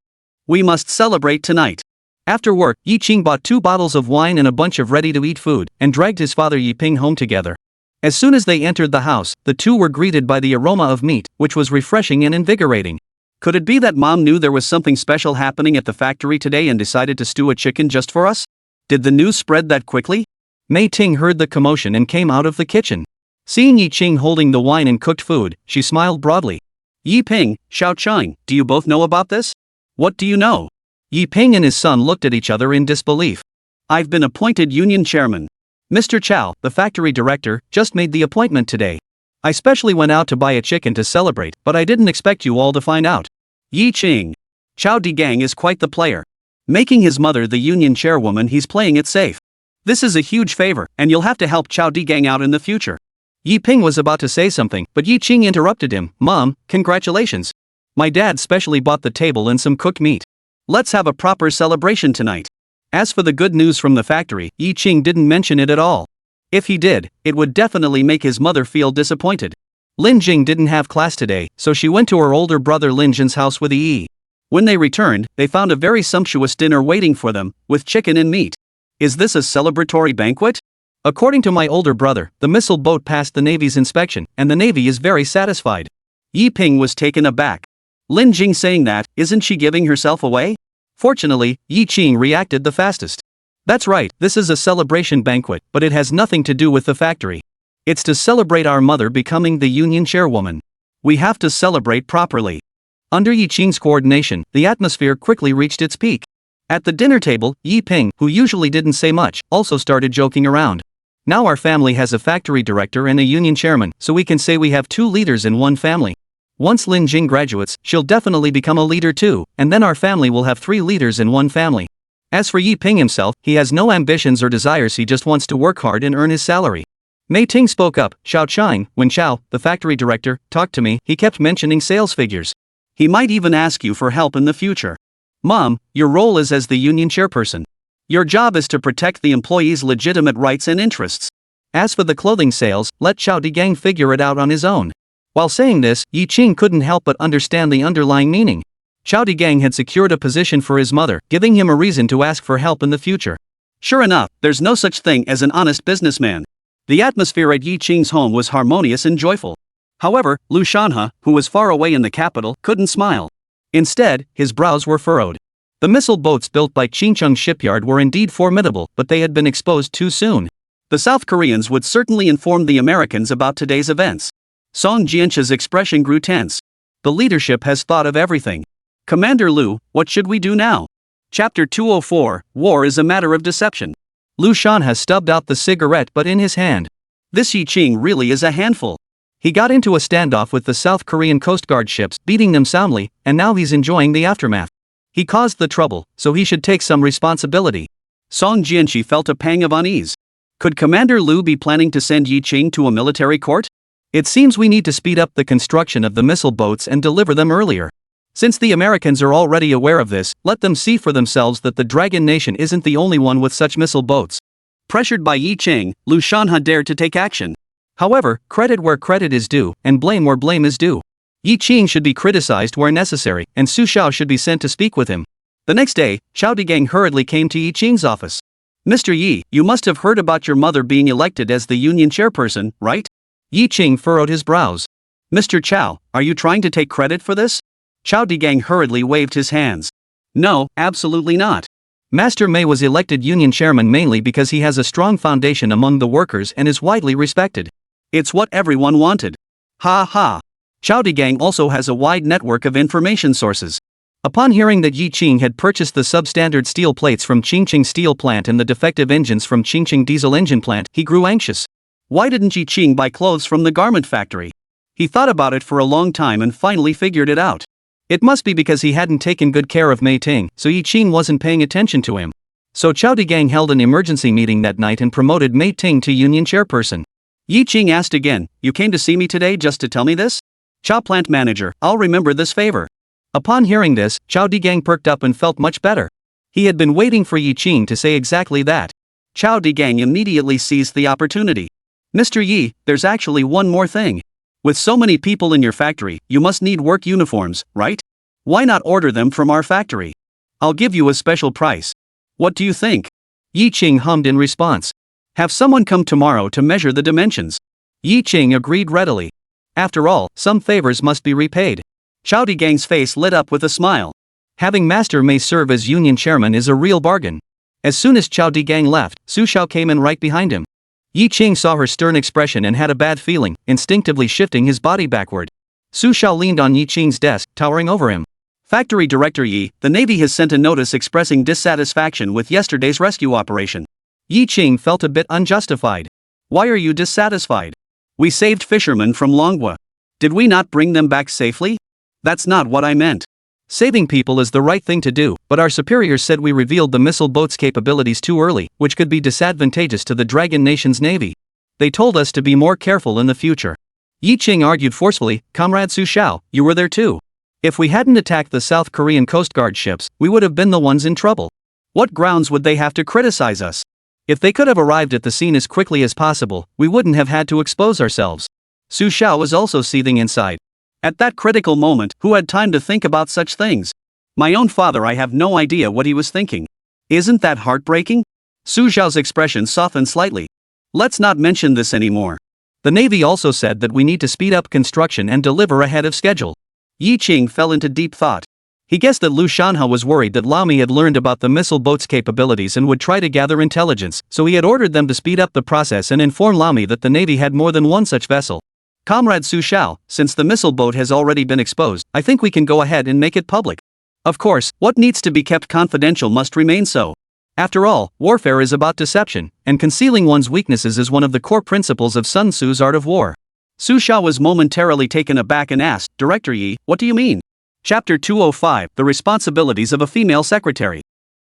We must celebrate tonight. After work, Yi Qing bought 2 bottles of wine and a bunch of ready-to-eat food, and dragged his father Yi Ping home together. As soon as they entered the house, the two were greeted by the aroma of meat, which was refreshing and invigorating. Could it be that Mom knew there was something special happening at the factory today and decided to stew a chicken just for us? Did the news spread that quickly? Mei Ting heard the commotion and came out of the kitchen. Seeing Yi Qing holding the wine and cooked food, she smiled broadly. Yi Ping, Xiao Chang, do you both know about this? What do you know? Yi Ping and his son looked at each other in disbelief. I've been appointed union chairman. Mr. Chow, the factory director, just made the appointment today. I specially went out to buy a chicken to celebrate, but I didn't expect you all to find out. Yi Qing. Chow Digang is quite the player. Making his mother the union chairwoman, he's playing it safe. This is a huge favor, and you'll have to help Chow Digang out in the future. Yi Ping was about to say something, but Yi Qing interrupted him. Mom, congratulations. My dad specially bought the table and some cooked meat. Let's have a proper celebration tonight. As for the good news from the factory, Yi Qing didn't mention it at all. If he did, it would definitely make his mother feel disappointed. Lin Jing didn't have class today, so she went to her older brother Lin Jin's house with Yi. When they returned, they found a very sumptuous dinner waiting for them, with chicken and meat. Is this a celebratory banquet? According to my older brother, the missile boat passed the Navy's inspection, and the Navy is very satisfied. Yi Ping was taken aback. Lin Jing saying that, isn't she giving herself away? Fortunately, Yi Qing reacted the fastest. That's right, this is a celebration banquet, but it has nothing to do with the factory. It's to celebrate our mother becoming the union chairwoman. We have to celebrate properly. Under Yi Qing's coordination, the atmosphere quickly reached its peak. At the dinner table, Yi Ping, who usually didn't say much, also started joking around. Now our family has a factory director and a union chairman, so we can say we have 2 leaders in one family. Once Lin Jing graduates, she'll definitely become a leader too, and then our family will have 3 leaders in one family. As for Yi Ping himself, he has no ambitions or desires, he just wants to work hard and earn his salary. Mei Ting spoke up. Xiao Chang, when Xiao, the factory director, talked to me, he kept mentioning sales figures. He might even ask you for help in the future. Mom, your role is as the union chairperson. Your job is to protect the employees' legitimate rights and interests. As for the clothing sales, let Chow Digang figure it out on his own. While saying this, Yi Qing couldn't help but understand the underlying meaning. Chow Digang had secured a position for his mother, giving him a reason to ask for help in the future. Sure enough, there's no such thing as an honest businessman. The atmosphere at Yi Qing's home was harmonious and joyful. However, Lu Shanhe, who was far away in the capital, couldn't smile. Instead, his brows were furrowed. The missile boats built by Qingcheng shipyard were indeed formidable, but they had been exposed too soon. The South Koreans would certainly inform the Americans about today's events. Song Jianqi's expression grew tense. The leadership has thought of everything. Commander Lu, what should we do now? Chapter 204, War is a Matter of Deception. Lu Shan has stubbed out the cigarette butt in his hand. This Yi Ching really is a handful. He got into a standoff with the South Korean Coast Guard ships, beating them soundly, and now he's enjoying the aftermath. He caused the trouble, so he should take some responsibility. Song Jianqi felt a pang of unease. Could Commander Lu be planning to send Yi Ching to a military court? It seems we need to speed up the construction of the missile boats and deliver them earlier. Since the Americans are already aware of this, let them see for themselves that the Dragon Nation isn't the only one with such missile boats. Pressured by Yi Ching, Lu Shanha dared to take action. However, credit where credit is due, and blame where blame is due. Yi Ching should be criticized where necessary, and Su Xiao should be sent to speak with him. The next day, Xiao Digang hurriedly came to Yi Ching's office. Mr. Yi, you must have heard about your mother being elected as the union chairperson, right? Yi Ching furrowed his brows. Mr. Chao, are you trying to take credit for this? Xiao Digang hurriedly waved his hands. No, absolutely not. Master Mei was elected union chairman mainly because he has a strong foundation among the workers and is widely respected. It's what everyone wanted. Ha ha. Xiao Digang also has a wide network of information sources. Upon hearing that Yi Ching had purchased the substandard steel plates from Qingqing Steel Plant and the defective engines from Qingqing Diesel Engine Plant, he grew anxious. Why didn't Yi Ching buy clothes from the garment factory? He thought about it for a long time and finally figured it out. It must be because he hadn't taken good care of Mei Ting, so Yi Ching wasn't paying attention to him. So Xiao Digang held an emergency meeting that night and promoted Mei Ting to union chairperson. Yi Ching asked again, you came to see me today just to tell me this? Xiao plant manager, I'll remember this favor. Upon hearing this, Xiao Digang perked up and felt much better. He had been waiting for Yi Ching to say exactly that. Xiao Digang immediately seized the opportunity. Mr. Yi, there's actually one more thing. With so many people in your factory, you must need work uniforms, right? Why not order them from our factory? I'll give you a special price. What do you think? Yi Ching hummed in response. Have someone come tomorrow to measure the dimensions. Yi Ching agreed readily. After all, some favors must be repaid. Xiao Digang's face lit up with a smile. Having Master Mei serve as union chairman is a real bargain. As soon as Xiao Digang left, Su Xiao came in right behind him. Yi Ching saw her stern expression and had a bad feeling, instinctively shifting his body backward. Su Xiao leaned on Yi Ching's desk, towering over him. Factory Director Yi, the Navy has sent a notice expressing dissatisfaction with yesterday's rescue operation. Yi Ching felt a bit unjustified. Why are you dissatisfied? We saved fishermen from Manhwa. Did we not bring them back safely? That's not what I meant. Saving people is the right thing to do, but our superiors said we revealed the missile boat's capabilities too early, which could be disadvantageous to the Dragon Nation's navy. They told us to be more careful in the future. Yi Ching argued forcefully, Comrade Su Xiao, you were there too. If we hadn't attacked the South Korean Coast Guard ships, we would have been the ones in trouble. What grounds would they have to criticize us? If they could have arrived at the scene as quickly as possible, we wouldn't have had to expose ourselves. Su Xiao was also seething inside. At that critical moment, who had time to think about such things? My own father, I have no idea what he was thinking. Isn't that heartbreaking? Su Xiao's expression softened slightly. Let's not mention this anymore. The Navy also said that we need to speed up construction and deliver ahead of schedule. Yi Ching fell into deep thought. He guessed that Lu Shanha was worried that Lamy had learned about the missile boat's capabilities and would try to gather intelligence, so he had ordered them to speed up the process and inform Lamy that the Navy had more than one such vessel. Comrade Su Xiao, since the missile boat has already been exposed, I think we can go ahead and make it public. Of course, what needs to be kept confidential must remain so. After all, warfare is about deception, and concealing one's weaknesses is one of the core principles of Sun Tzu's art of war. Su Xiao was momentarily taken aback and asked, Director Yi, what do you mean? Chapter 205, The Responsibilities of a Female Secretary.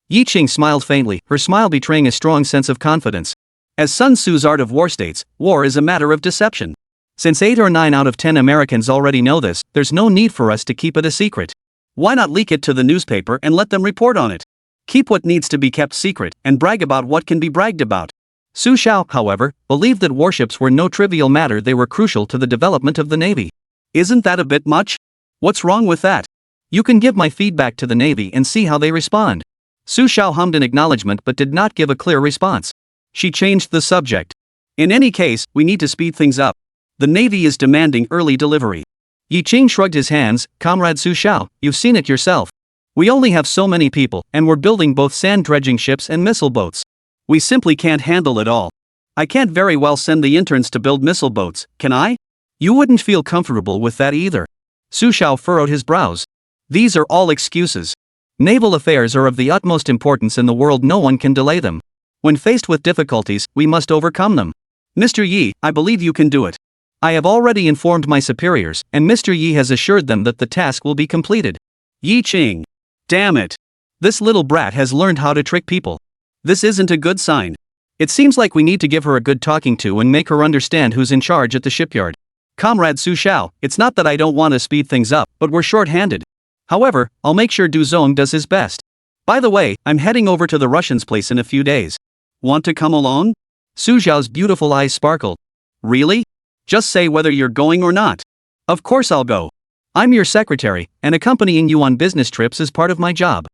Yi Ching smiled faintly, her smile betraying a strong sense of confidence. As Sun Tzu's art of war states, war is a matter of deception. Since 8 or 9 out of 10 Americans already know this, there's no need for us to keep it a secret. Why not leak it to the newspaper and let them report on it? Keep what needs to be kept secret, and brag about what can be bragged about. Su Xiao, however, believed that warships were no trivial matter, they were crucial to the development of the Navy. Isn't that a bit much? What's wrong with that? You can give my feedback to the Navy and see how they respond. Su Xiao hummed in acknowledgement but did not give a clear response. She changed the subject. In any case, we need to speed things up. The Navy is demanding early delivery. Yi Ching shrugged his hands, Comrade Su Xiao, you've seen it yourself. We only have so many people, and we're building both sand dredging ships and missile boats. We simply can't handle it all. I can't very well send the interns to build missile boats, can I? You wouldn't feel comfortable with that either. Su Xiao furrowed his brows. These are all excuses. Naval affairs are of the utmost importance in the world. No one can delay them. When faced with difficulties, we must overcome them. Mr. Yi, I believe you can do it. I have already informed my superiors, and Mr. Yi has assured them that the task will be completed. Yi Ching. Damn it. This little brat has learned how to trick people. This isn't a good sign. It seems like we need to give her a good talking to and make her understand who's in charge at the shipyard. Comrade Su Xiao, it's not that I don't want to speed things up, but we're short-handed. However, I'll make sure Du Zong does his best. By the way, I'm heading over to the Russians' place in a few days. Want to come along? Su Xiao's beautiful eyes sparkled. Really? Just say whether you're going or not. Of course I'll go. I'm your secretary, and accompanying you on business trips is part of my job.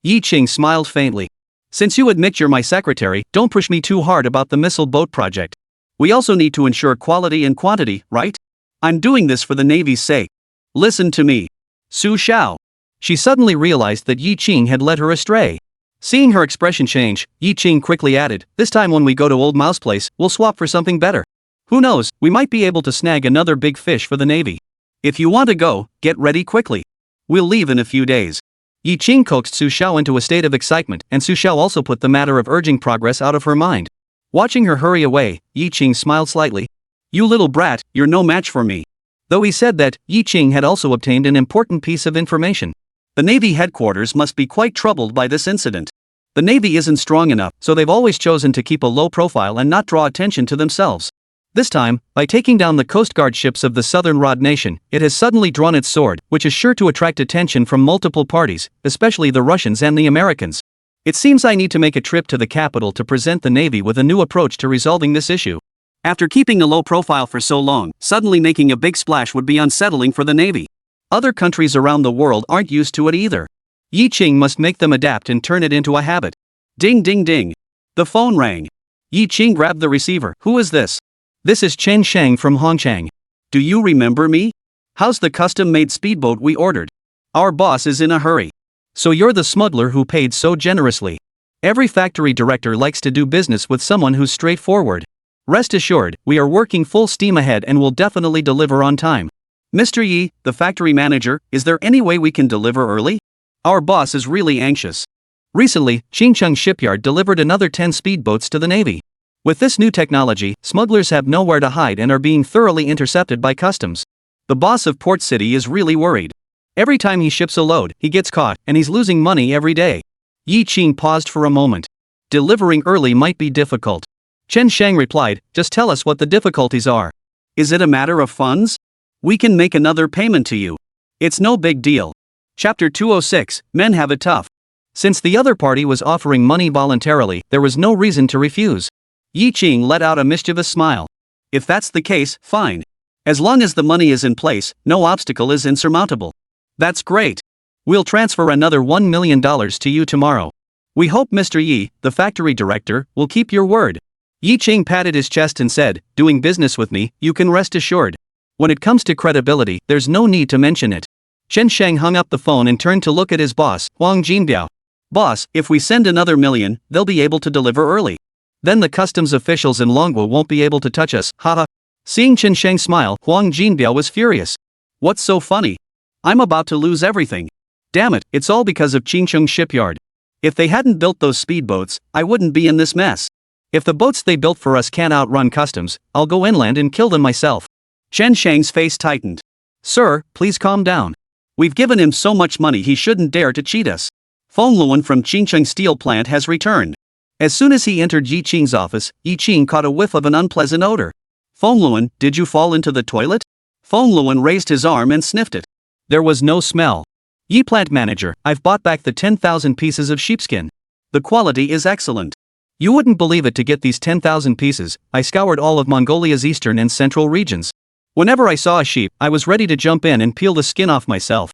Yi Qing smiled faintly. Since you admit you're my secretary, don't push me too hard about the missile boat project. We also need to ensure quality and quantity, right? I'm doing this for the Navy's sake. Listen to me. Su Xiao. She suddenly realized that Yi Qing had led her astray. Seeing her expression change, Yi Qing quickly added, this time when we go to Old Mouse Place, we'll swap for something better. Who knows, we might be able to snag another big fish for the Navy. If you want to go, get ready quickly. We'll leave in a few days. Yi Qing coaxed Su Xiao into a state of excitement, and Su Xiao also put the matter of urging progress out of her mind. Watching her hurry away, Yi Qing smiled slightly. You little brat, you're no match for me. Though he said that, Yi Qing had also obtained an important piece of information. The Navy headquarters must be quite troubled by this incident. The Navy isn't strong enough, so they've always chosen to keep a low profile and not draw attention to themselves. This time, by taking down the Coast Guard ships of the Southern Rod Nation, it has suddenly drawn its sword, which is sure to attract attention from multiple parties, especially the Russians and the Americans. It seems I need to make a trip to the capital to present the Navy with a new approach to resolving this issue. After keeping a low profile for so long, suddenly making a big splash would be unsettling for the Navy. Other countries around the world aren't used to it either. Yi Qing must make them adapt and turn it into a habit. Ding ding ding. The phone rang. Yi Qing grabbed the receiver. Who is this? This is Chen Shang from Hongchang. Do you remember me? How's the custom-made speedboat we ordered? Our boss is in a hurry. So you're the smuggler who paid so generously. Every factory director likes to do business with someone who's straightforward. Rest assured, we are working full steam ahead and will definitely deliver on time. Mr. Yi, the factory manager, is there any way we can deliver early? Our boss is really anxious. Recently, Xincheng Shipyard delivered another 10 speedboats to the Navy. With this new technology, smugglers have nowhere to hide and are being thoroughly intercepted by customs. The boss of Port City is really worried. Every time he ships a load, he gets caught, and he's losing money every day. Yi Qing paused for a moment. Delivering early might be difficult. Chen Shang replied, just tell us what the difficulties are. Is it a matter of funds? We can make another payment to you. It's no big deal. Chapter 206, Men Have It Tough. Since the other party was offering money voluntarily, there was no reason to refuse. Yi Qing let out a mischievous smile. If that's the case, fine. As long as the money is in place, no obstacle is insurmountable. That's great. We'll transfer another $1 million to you tomorrow. We hope Mr. Yi, the factory director, will keep your word. Yi Qing patted his chest and said, doing business with me, you can rest assured. When it comes to credibility, there's no need to mention it. Chen Shang hung up the phone and turned to look at his boss, Huang Jinbiao. Boss, if we send another $1 million, they'll be able to deliver early. Then the customs officials in Longwa won't be able to touch us, haha. Seeing Chen Shang smile, Huang Jinbiao was furious. What's so funny? I'm about to lose everything. Damn it, it's all because of Xincheng Shipyard. If they hadn't built those speedboats, I wouldn't be in this mess. If the boats they built for us can't outrun customs, I'll go inland and kill them myself. Chen Shang's face tightened. Sir, please calm down. We've given him so much money he shouldn't dare to cheat us. Feng Luan from Xincheng Steel Plant has returned. As soon as he entered Yi Qing's office, Yi Qing caught a whiff of an unpleasant odor. Feng Luan, did you fall into the toilet? Feng Luan raised his arm and sniffed it. There was no smell. Yi Plant Manager, I've bought back the 10,000 pieces of sheepskin. The quality is excellent. You wouldn't believe it, to get these 10,000 pieces, I scoured all of Mongolia's eastern and central regions. Whenever I saw a sheep, I was ready to jump in and peel the skin off myself.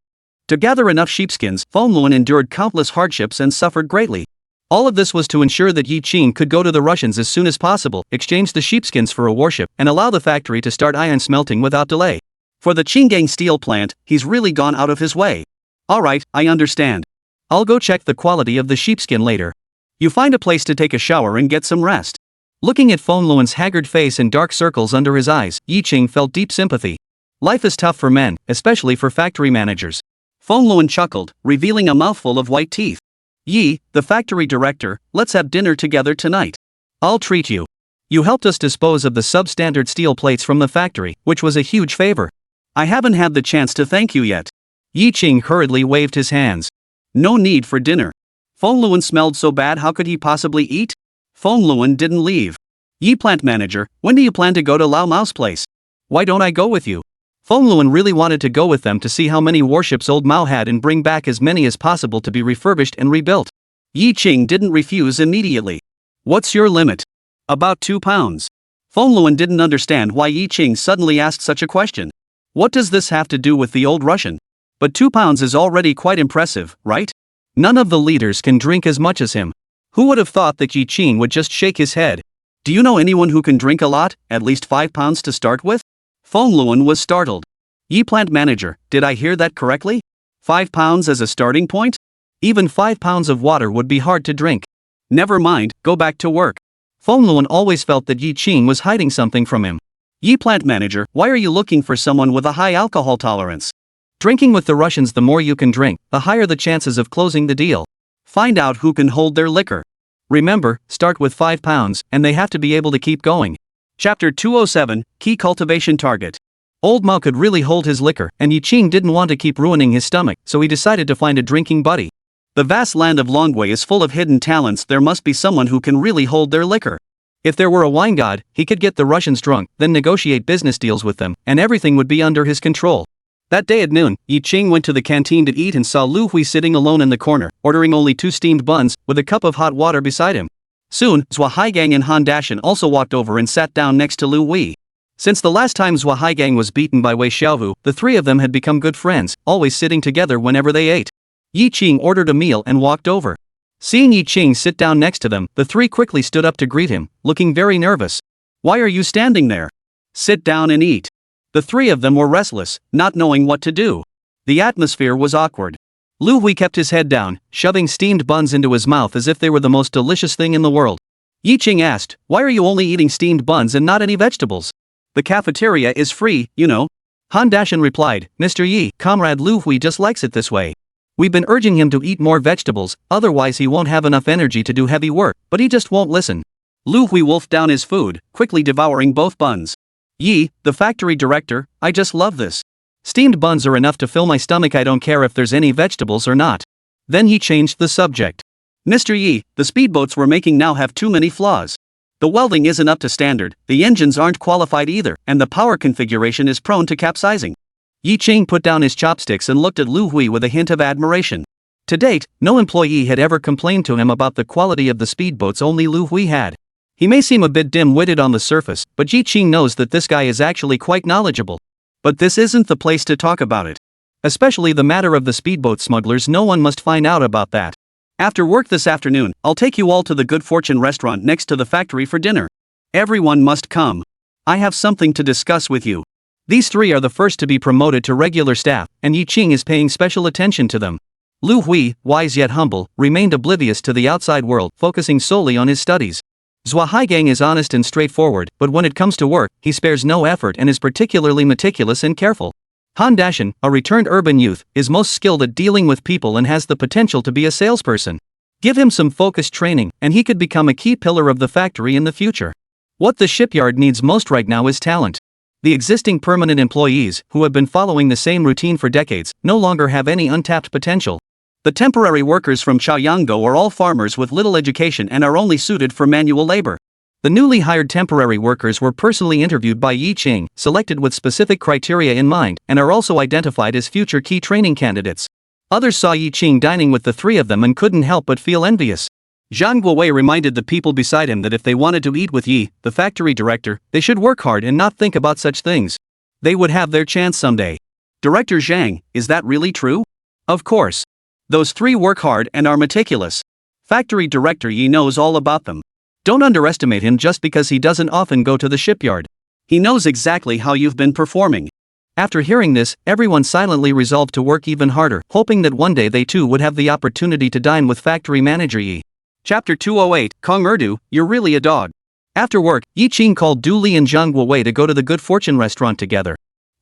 To gather enough sheepskins, Feng Luan endured countless hardships and suffered greatly. All of this was to ensure that Yi Qing could go to the Russians as soon as possible, exchange the sheepskins for a warship, and allow the factory to start iron smelting without delay. For the Qingang Steel Plant, he's really gone out of his way. Alright, I understand. I'll go check the quality of the sheepskin later. You find a place to take a shower and get some rest. Looking at Feng Luan's haggard face and dark circles under his eyes, Yi Qing felt deep sympathy. Life is tough for men, especially for factory managers. Feng Luan chuckled, revealing a mouthful of white teeth. Yi, the factory director, let's have dinner together tonight. I'll treat you. You helped us dispose of the substandard steel plates from the factory, which was a huge favor. I haven't had the chance to thank you yet. Yi Qing hurriedly waved his hands. No need for dinner. Feng Luan smelled so bad, how could he possibly eat? Feng Luan didn't leave. Yi plant manager, when do you plan to go to Lao Mao's place? Why don't I go with you? Feng Luan really wanted to go with them to see how many warships old Mao had and bring back as many as possible to be refurbished and rebuilt. Yi Qing didn't refuse immediately. What's your limit? About 2 pounds. Feng Luan didn't understand why Yi Qing suddenly asked such a question. What does this have to do with the old Russian? But 2 pounds is already quite impressive, right? None of the leaders can drink as much as him. Who would have thought that Yi Qing would just shake his head? Do you know anyone who can drink a lot, at least 5 pounds to start with? Feng Luan was startled. Yi plant manager, did I hear that correctly? 5 pounds as a starting point? Even 5 pounds of water would be hard to drink. Never mind, go back to work. Feng Luan always felt that Yi Qing was hiding something from him. Yi plant manager, why are you looking for someone with a high alcohol tolerance? Drinking with the Russians, the more you can drink, the higher the chances of closing the deal. Find out who can hold their liquor. Remember, start with 5 pounds, and they have to be able to keep going. Chapter 207, Key Cultivation Target. Old Mao could really hold his liquor, and Yi Qing didn't want to keep ruining his stomach, so he decided to find a drinking buddy. The vast land of Longwei is full of hidden talents. There must be someone who can really hold their liquor. If there were a wine god, he could get the Russians drunk, then negotiate business deals with them, and everything would be under his control. That day at noon, Yi Qing went to the canteen to eat and saw Lu Hui sitting alone in the corner, ordering only 2 steamed buns, with a cup of hot water beside him. Soon, Zhua Haigang and Han Dashan also walked over and sat down next to Lu Hui. Since the last time Zhua Haigang was beaten by Wei Xiaovu, the three of them had become good friends, always sitting together whenever they ate. Yi Qing ordered a meal and walked over. Seeing Yi Qing sit down next to them, the three quickly stood up to greet him, looking very nervous. Why are you standing there? Sit down and eat. The three of them were restless, not knowing what to do. The atmosphere was awkward. Lu Hui kept his head down, shoving steamed buns into his mouth as if they were the most delicious thing in the world. Yi Qing asked, why are you only eating steamed buns and not any vegetables? The cafeteria is free, you know. Han Dashan replied, Mr. Yi, Comrade Lu Hui just likes it this way. We've been urging him to eat more vegetables, otherwise he won't have enough energy to do heavy work, but he just won't listen. Lu Hui wolfed down his food, quickly devouring both buns. Yi, the factory director, I just love this. Steamed buns are enough to fill my stomach, I don't care if there's any vegetables or not. Then he changed the subject. Mr. Yi, the speedboats we're making now have too many flaws. The welding isn't up to standard, the engines aren't qualified either, and the power configuration is prone to capsizing. Yi Qing put down his chopsticks and looked at Lu Hui with a hint of admiration. To date, no employee had ever complained to him about the quality of the speedboats, only Lu Hui had. He may seem a bit dim-witted on the surface, but Yi Qing knows that this guy is actually quite knowledgeable. But this isn't the place to talk about it. Especially the matter of the speedboat smugglers, no one must find out about that. After work this afternoon, I'll take you all to the Good Fortune restaurant next to the factory for dinner. Everyone must come. I have something to discuss with you. These three are the first to be promoted to regular staff, and Yi Qing is paying special attention to them. Lu Hui, wise yet humble, remained oblivious to the outside world, focusing solely on his studies. Zhua Haigang is honest and straightforward, but when it comes to work, he spares no effort and is particularly meticulous and careful. Han Dashan, a returned urban youth, is most skilled at dealing with people and has the potential to be a salesperson. Give him some focused training, and he could become a key pillar of the factory in the future. What the shipyard needs most right now is talent. The existing permanent employees, who have been following the same routine for decades, no longer have any untapped potential. The temporary workers from Chaoyangdo are all farmers with little education and are only suited for manual labor. The newly hired temporary workers were personally interviewed by Yi Qing, selected with specific criteria in mind, and are also identified as future key training candidates. Others saw Yi Qing dining with the three of them and couldn't help but feel envious. Zhang Guowei reminded the people beside him that if they wanted to eat with Yi, the factory director, they should work hard and not think about such things. They would have their chance someday. Director Zhang, is that really true? Of course. Those three work hard and are meticulous. Factory director Yi knows all about them. Don't underestimate him just because he doesn't often go to the shipyard. He knows exactly how you've been performing. After hearing this, everyone silently resolved to work even harder, hoping that one day they too would have the opportunity to dine with factory manager Yi. Chapter 208, Kong Erdu, you're really a dog. After work, Yi Qing called Du Li and Zhang Guowei to go to the Good Fortune restaurant together.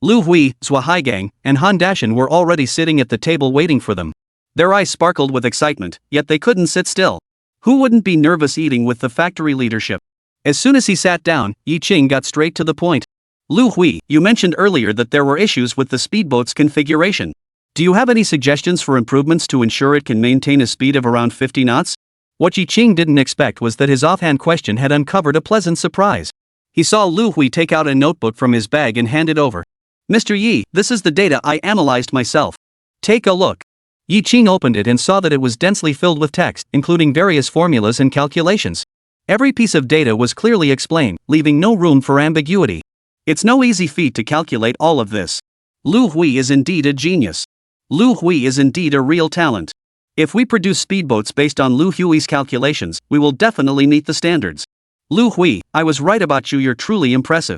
Lu Hui, Zhua Haigang, and Han Dashan were already sitting at the table waiting for them. Their eyes sparkled with excitement, yet they couldn't sit still. Who wouldn't be nervous eating with the factory leadership? As soon as he sat down, Yi Qing got straight to the point. Lu Hui, you mentioned earlier that there were issues with the speedboat's configuration. Do you have any suggestions for improvements to ensure it can maintain a speed of around 50 knots? What Yi Qing didn't expect was that his offhand question had uncovered a pleasant surprise. He saw Lu Hui take out a notebook from his bag and hand it over. Mr. Yi, this is the data I analyzed myself. Take a look. Yi Qing opened it and saw that it was densely filled with text, including various formulas and calculations. Every piece of data was clearly explained, leaving no room for ambiguity. It's no easy feat to calculate all of this. Lu Hui is indeed a genius. Lu Hui is indeed a real talent. If we produce speedboats based on Lu Hui's calculations, we will definitely meet the standards. Lu Hui, I was right about you, you're truly impressive.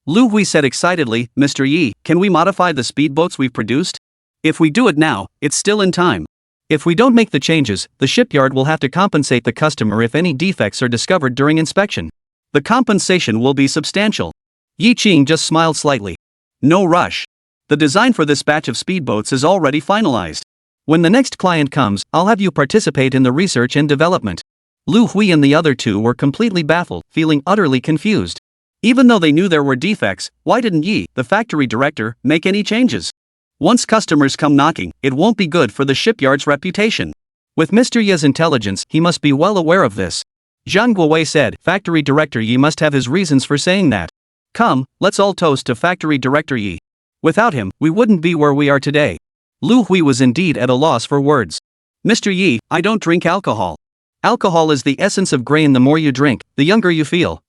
Lu Hui said excitedly, Mr. Yi, can we modify the speedboats we've produced? If we do it now, it's still in time. If we don't make the changes, the shipyard will have to compensate the customer if any defects are discovered during inspection. The compensation will be substantial. Yi Qing just smiled slightly. No rush. The design for this batch of speedboats is already finalized. When the next client comes, I'll have you participate in the research and development. Lu Hui and the other two were completely baffled, feeling utterly confused. Even though they knew there were defects, why didn't Yi, the factory director, make any changes? Once customers come knocking, it won't be good for the shipyard's reputation. With Mr. Yi's intelligence, he must be well aware of this. Zhang Guowei said, Factory Director Yi must have his reasons for saying that. Come, let's all toast to Factory Director Yi. Without him, we wouldn't be where we are today. Lu Hui was indeed at a loss for words. Mr. Yi, I don't drink alcohol. Alcohol is the essence of grain. The more you drink, the younger you feel.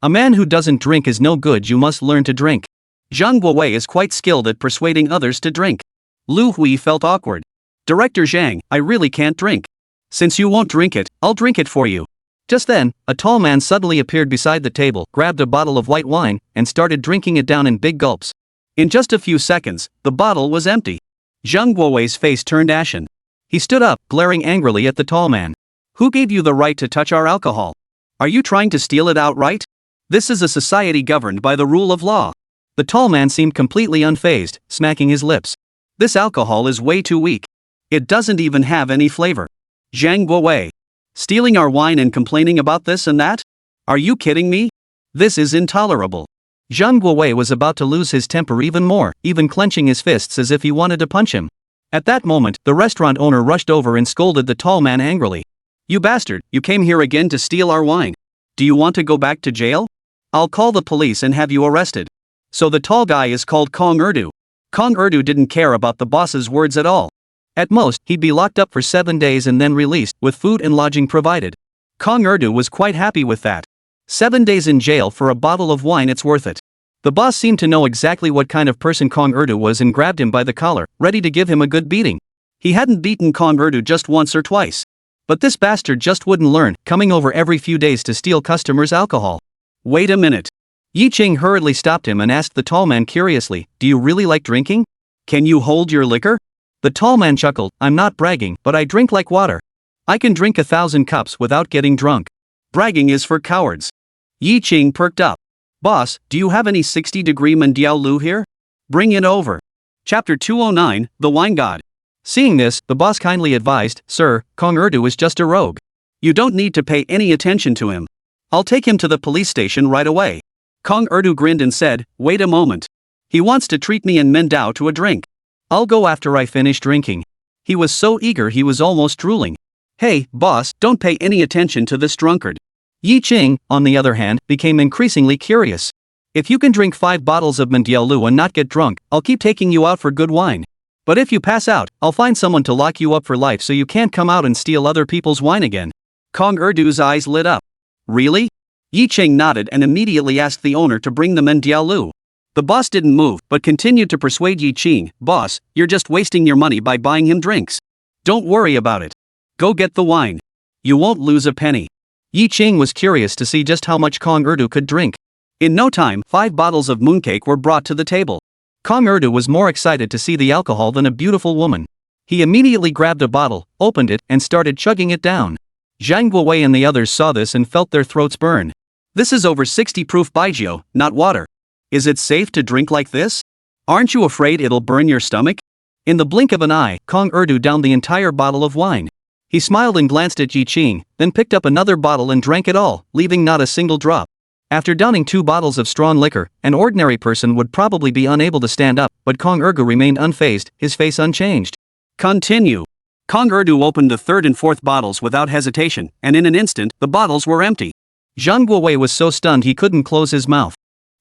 A man who doesn't drink is no good. You must learn to drink. Zhang Guowei is quite skilled at persuading others to drink. Lu Hui felt awkward. Director Zhang, I really can't drink. Since you won't drink it, I'll drink it for you. Just then, a tall man suddenly appeared beside the table, grabbed a bottle of white wine, and started drinking it down in big gulps. In just a few seconds, the bottle was empty. Zhang Guowei's face turned ashen. He stood up, glaring angrily at the tall man. Who gave you the right to touch our alcohol? Are you trying to steal it outright? This is a society governed by the rule of law. The tall man seemed completely unfazed, smacking his lips. This alcohol is way too weak. It doesn't even have any flavor. Zhang Guowei. Stealing our wine and complaining about this and that? Are you kidding me? This is intolerable. Zhang Guowei was about to lose his temper even more, even clenching his fists as if he wanted to punch him. At that moment, the restaurant owner rushed over and scolded the tall man angrily. You bastard, you came here again to steal our wine. Do you want to go back to jail? I'll call the police and have you arrested. So the tall guy is called Kong Erdu. Kong Erdu didn't care about the boss's words at all. At most, he'd be locked up for 7 days and then released, with food and lodging provided. Kong Erdu was quite happy with that. 7 days in jail for a bottle of wine, it's worth it. The boss seemed to know exactly what kind of person Kong Erdu was and grabbed him by the collar, ready to give him a good beating. He hadn't beaten Kong Erdu just once or twice. But this bastard just wouldn't learn, coming over every few days to steal customers' alcohol. Wait a minute. Yi Qing hurriedly stopped him and asked the tall man curiously, do you really like drinking? Can you hold your liquor? The tall man chuckled, I'm not bragging, but I drink like water. I can drink 1,000 cups without getting drunk. Bragging is for cowards. Yi Qing perked up. Boss, do you have any 60-degree Mandiao here? Bring it over. Chapter 209, The Wine God. Seeing this, the boss kindly advised, Sir, Kong Erdu is just a rogue. You don't need to pay any attention to him. I'll take him to the police station right away. Kong Erdu grinned and said, wait a moment. He wants to treat me and Mendao to a drink. I'll go after I finish drinking. He was so eager he was almost drooling. Hey, boss, don't pay any attention to this drunkard. Yi Qing, on the other hand, became increasingly curious. If you can drink 5 bottles of Mandiao and not get drunk, I'll keep taking you out for good wine. But if you pass out, I'll find someone to lock you up for life so you can't come out and steal other people's wine again. Kong Erdu's eyes lit up. Really? Yi Qing nodded and immediately asked the owner to bring the Mandiao. The boss didn't move, but continued to persuade Yi Qing, Boss, you're just wasting your money by buying him drinks. Don't worry about it. Go get the wine. You won't lose a penny. Yi Qing was curious to see just how much Kong Erdu could drink. In no time, 5 bottles of mooncake were brought to the table. Kong Erdu was more excited to see the alcohol than a beautiful woman. He immediately grabbed a bottle, opened it, and started chugging it down. Zhang Guowei and the others saw this and felt their throats burn. This is over 60 proof baijiu, not water. Is it safe to drink like this? Aren't you afraid it'll burn your stomach? In the blink of an eye, Kong Erdu downed the entire bottle of wine. He smiled and glanced at Yi Qing, then picked up another bottle and drank it all, leaving not a single drop. After downing 2 bottles of strong liquor, an ordinary person would probably be unable to stand up, but Kong Ergu remained unfazed, his face unchanged. Continue. Kong Erdu opened the 3rd and 4th bottles without hesitation, and in an instant, the bottles were empty. Zhang Guowei was so stunned he couldn't close his mouth.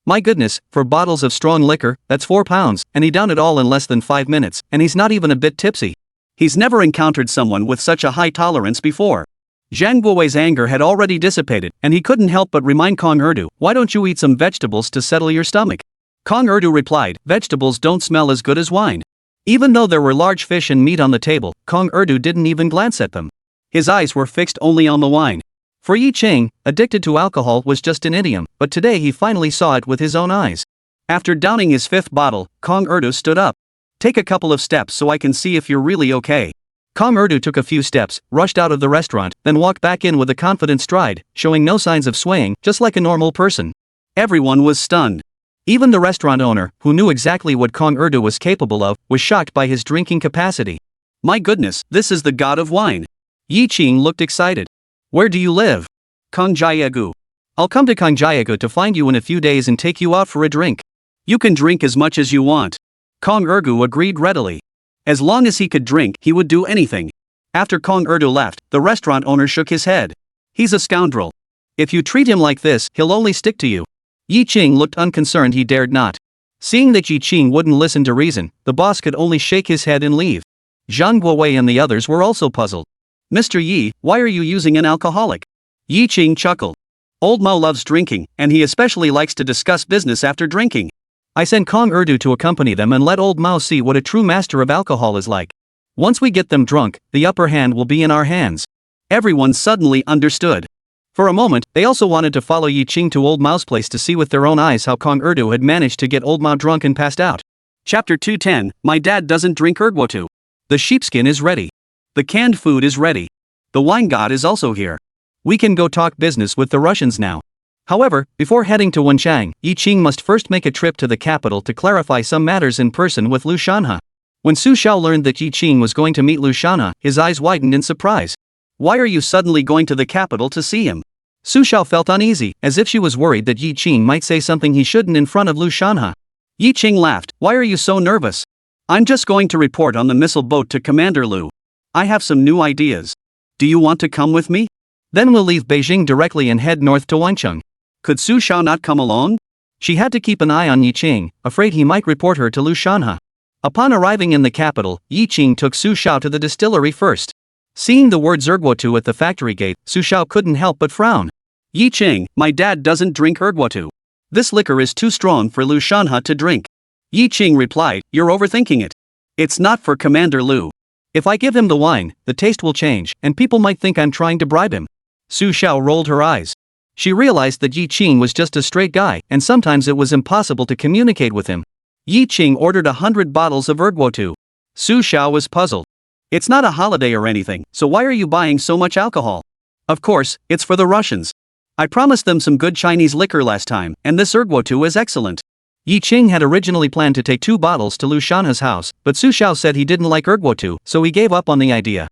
My goodness, 4 bottles of strong liquor, that's 4 pounds, and he downed it all in less than 5 minutes, and he's not even a bit tipsy. He's never encountered someone with such a high tolerance before. Zhang Guowei's anger had already dissipated, and he couldn't help but remind Kong Erdu, why don't you eat some vegetables to settle your stomach? Kong Erdu replied, vegetables don't smell as good as wine. Even though there were large fish and meat on the table, Kong Erdu didn't even glance at them. His eyes were fixed only on the wine. For Yi Qing, addicted to alcohol was just an idiom, but today he finally saw it with his own eyes. After downing his 5th bottle, Kong Erdu stood up. Take a couple of steps so I can see if you're really okay. Kong Erdu took a few steps, rushed out of the restaurant, then walked back in with a confident stride, showing no signs of swaying, just like a normal person. Everyone was stunned. Even the restaurant owner, who knew exactly what Kong Erdu was capable of, was shocked by his drinking capacity. My goodness, this is the god of wine. Yi Qing looked excited. Where do you live? Kangjiagu. I'll come to Kangjiagu to find you in a few days and take you out for a drink. You can drink as much as you want. Kong Ergu agreed readily. As long as he could drink, he would do anything. After Kong Erdu left, the restaurant owner shook his head. He's a scoundrel. If you treat him like this, he'll only stick to you. Yi Qing looked unconcerned. He dared not. Seeing that Yi Qing wouldn't listen to reason, the boss could only shake his head and leave. Zhang Guowei and the others were also puzzled. Mr. Yi, why are you using an alcoholic? Yi Qing chuckled. Old Mao loves drinking, and he especially likes to discuss business after drinking. I sent Kong Erdu to accompany them and let old Mao see what a true master of alcohol is like. Once we get them drunk, the upper hand will be in our hands. Everyone suddenly understood. For a moment, they also wanted to follow Yi Qing to old Mao's place to see with their own eyes how Kong Erdu had managed to get old Mao drunk and passed out. Chapter 210, My Dad Doesn't Drink Erguotu. The sheepskin is ready. The canned food is ready. The wine god is also here. We can go talk business with the Russians now. However, before heading to Wenchang, Yi Qing must first make a trip to the capital to clarify some matters in person with Lu Shanhe. When Su Xiao learned that Yi Qing was going to meet Lu Shanhe, his eyes widened in surprise. Why are you suddenly going to the capital to see him? Su Xiao felt uneasy, as if she was worried that Yi Qing might say something he shouldn't in front of Lu Shanhe. Yi Qing laughed. Why are you so nervous? I'm just going to report on the missile boat to Commander Lu. I have some new ideas. Do you want to come with me? Then we'll leave Beijing directly and head north to Wancheng. Could Su Xiao not come along? She had to keep an eye on Yi Qing, afraid he might report her to Lu Shanhe. Upon arriving in the capital, Yi Qing took Su Xiao to the distillery first. Seeing the word Erguotu at the factory gate, Su Xiao couldn't help but frown. Yi Qing, my dad doesn't drink Erguotu. This liquor is too strong for Lu Shanhe to drink. Yi Qing replied, you're overthinking it. It's not for Commander Lu. If I give him the wine, the taste will change, and people might think I'm trying to bribe him. Su Xiao rolled her eyes. She realized that Yi Qing was just a straight guy, and sometimes it was impossible to communicate with him. Yi Qing ordered 100 bottles of Erguotu. Su Xiao was puzzled. It's not a holiday or anything, so why are you buying so much alcohol? Of course, it's for the Russians. I promised them some good Chinese liquor last time, and this Erguotu is excellent. Yi Qing had originally planned to take 2 bottles to Lu Shanhe's house, but Su Xiao said he didn't like Erguotu, so he gave up on the idea.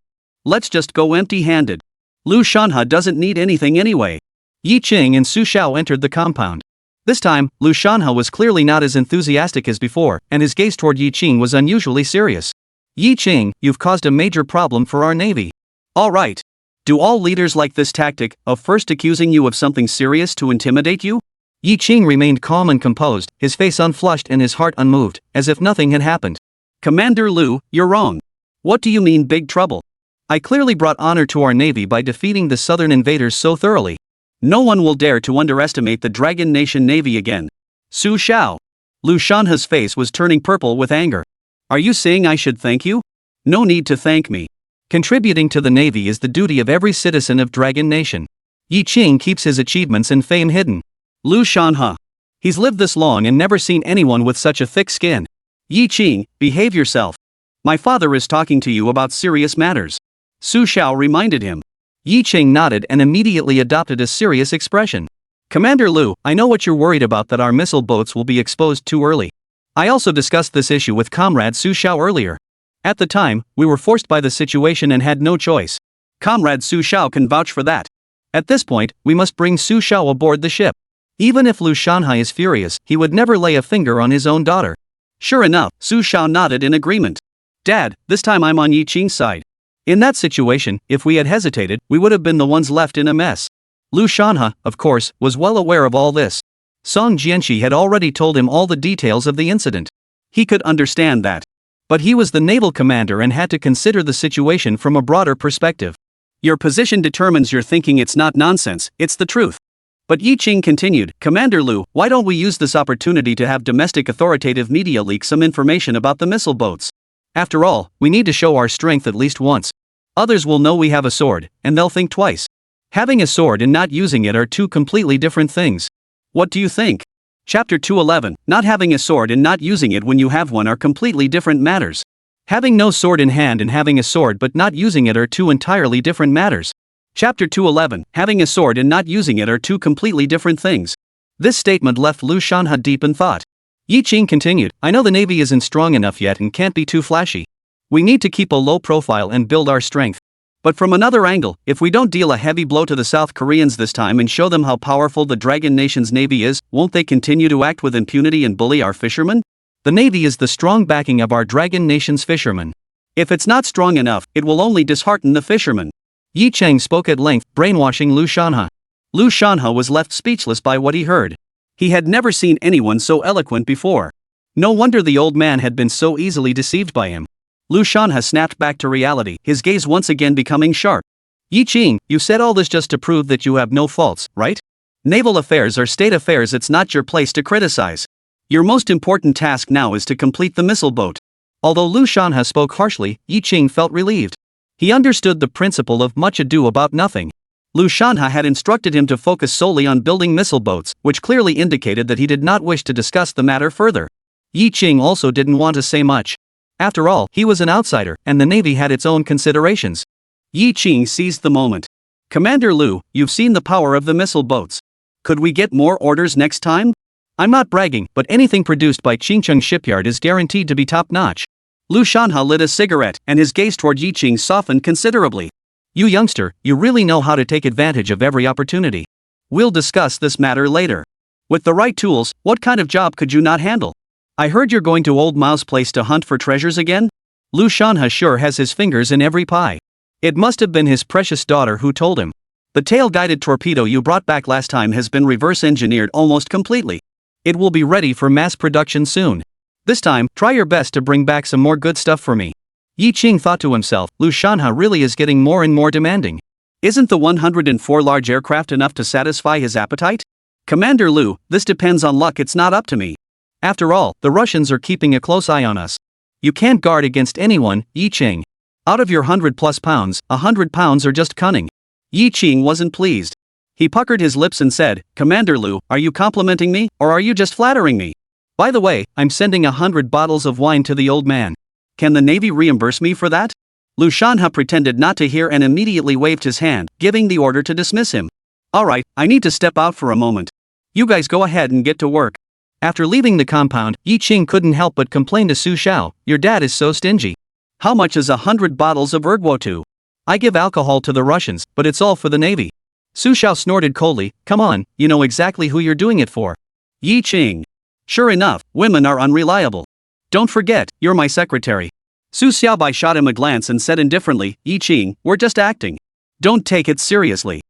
Let's just go empty-handed. Lu Shanhe doesn't need anything anyway. Yi Qing and Su Xiao entered the compound. This time, Lu Shanhe was clearly not as enthusiastic as before, and his gaze toward Yi Qing was unusually serious. Yi Qing, you've caused a major problem for our navy. All right. Do all leaders like this tactic, of first accusing you of something serious to intimidate you? Yi Qing remained calm and composed, his face unflushed and his heart unmoved, as if nothing had happened. Commander Lu, you're wrong. What do you mean big trouble? I clearly brought honor to our navy by defeating the southern invaders so thoroughly. No one will dare to underestimate the Dragon Nation Navy again. Su Xiao. Lu Shanhe's face was turning purple with anger. Are you saying I should thank you? No need to thank me. Contributing to the navy is the duty of every citizen of Dragon Nation. Yi Qing keeps his achievements and fame hidden. Lu Shanhe. He's lived this long and never seen anyone with such a thick skin. Yi Qing, behave yourself. My father is talking to you about serious matters. Su Xiao reminded him. Yi Qing nodded and immediately adopted a serious expression. Commander Lu, I know what you're worried about, that our missile boats will be exposed too early. I also discussed this issue with Comrade Su Xiao earlier. At the time, we were forced by the situation and had no choice. Comrade Su Xiao can vouch for that. At this point, we must bring Su Xiao aboard the ship. Even if Lu Shanhai is furious, he would never lay a finger on his own daughter. Sure enough, Su Xiao nodded in agreement. Dad, this time I'm on Yi Qing's side. In that situation, if we had hesitated, we would have been the ones left in a mess. Lu Shanha, of course, was well aware of all this. Song Jianxi had already told him all the details of the incident. He could understand that. But he was the naval commander and had to consider the situation from a broader perspective. Your position determines your thinking. It's not nonsense, it's the truth. But Yi Qing continued, Commander Lu, why don't we use this opportunity to have domestic authoritative media leak some information about the missile boats? After all, we need to show our strength at least once. Others will know we have a sword, and they'll think twice. Having a sword and not using it are two completely different things. What do you think? Chapter 211, Not having a sword and not using it when you have one are completely different matters. Having no sword in hand and having a sword but not using it are two entirely different matters. Chapter 211, Having a sword and not using it are two completely different things. This statement left Lu Shanha deep in thought. Yi Qing continued, I know the Navy isn't strong enough yet and can't be too flashy. We need to keep a low profile and build our strength. But from another angle, if we don't deal a heavy blow to the South Koreans this time and show them how powerful the Dragon Nation's Navy is, won't they continue to act with impunity and bully our fishermen? The Navy is the strong backing of our Dragon Nation's fishermen. If it's not strong enough, it will only dishearten the fishermen. Yi Cheng spoke at length, brainwashing Lu Shanha. Lu Shanha was left speechless by what he heard. He had never seen anyone so eloquent before. No wonder the old man had been so easily deceived by him. Lu Shanha snapped back to reality, his gaze once again becoming sharp. Yi Qing, you said all this just to prove that you have no faults, right? Naval affairs are state affairs, it's not your place to criticize. Your most important task now is to complete the missile boat. Although Lu Shanha spoke harshly, Yi Qing felt relieved. He understood the principle of much ado about nothing. Lu Shanha had instructed him to focus solely on building missile boats, which clearly indicated that he did not wish to discuss the matter further. Yi Qing also didn't want to say much. After all, he was an outsider, and the Navy had its own considerations. Yi Qing seized the moment. Commander Lu, you've seen the power of the missile boats. Could we get more orders next time? I'm not bragging, but anything produced by Qingcheng Shipyard is guaranteed to be top-notch. Lu Shanha lit a cigarette, and his gaze toward Yi Qing softened considerably. You youngster, you really know how to take advantage of every opportunity. We'll discuss this matter later. With the right tools, what kind of job could you not handle? I heard you're going to Old Mao's place to hunt for treasures again? Lu Shanha sure has his fingers in every pie. It must have been his precious daughter who told him. The tail-guided torpedo you brought back last time has been reverse-engineered almost completely. It will be ready for mass production soon. This time, try your best to bring back some more good stuff for me. Yi Qing thought to himself, Lu Shanha really is getting more and more demanding. Isn't the 104 large aircraft enough to satisfy his appetite? Commander Lu, this depends on luck, it's not up to me. After all, the Russians are keeping a close eye on us. You can't guard against anyone, Yi Qing. Out of your 100+ pounds, 100 pounds are just cunning. Yi Qing wasn't pleased. He puckered his lips and said, Commander Lu, are you complimenting me, or are you just flattering me? By the way, I'm sending 100 bottles of wine to the old man. Can the Navy reimburse me for that? Lu Shanha pretended not to hear and immediately waved his hand, giving the order to dismiss him. Alright, I need to step out for a moment. You guys go ahead and get to work. After leaving the compound, Yi Qing couldn't help but complain to Su Xiao, your dad is so stingy. How much is 100 bottles of ergwo? I give alcohol to the Russians, but it's all for the Navy. Su Xiao snorted coldly, come on, you know exactly who you're doing it for. Yi Qing. Sure enough, women are unreliable. Don't forget, you're my secretary. Su Xiaobai shot him a glance and said indifferently, Yi Qing, we're just acting. Don't take it seriously.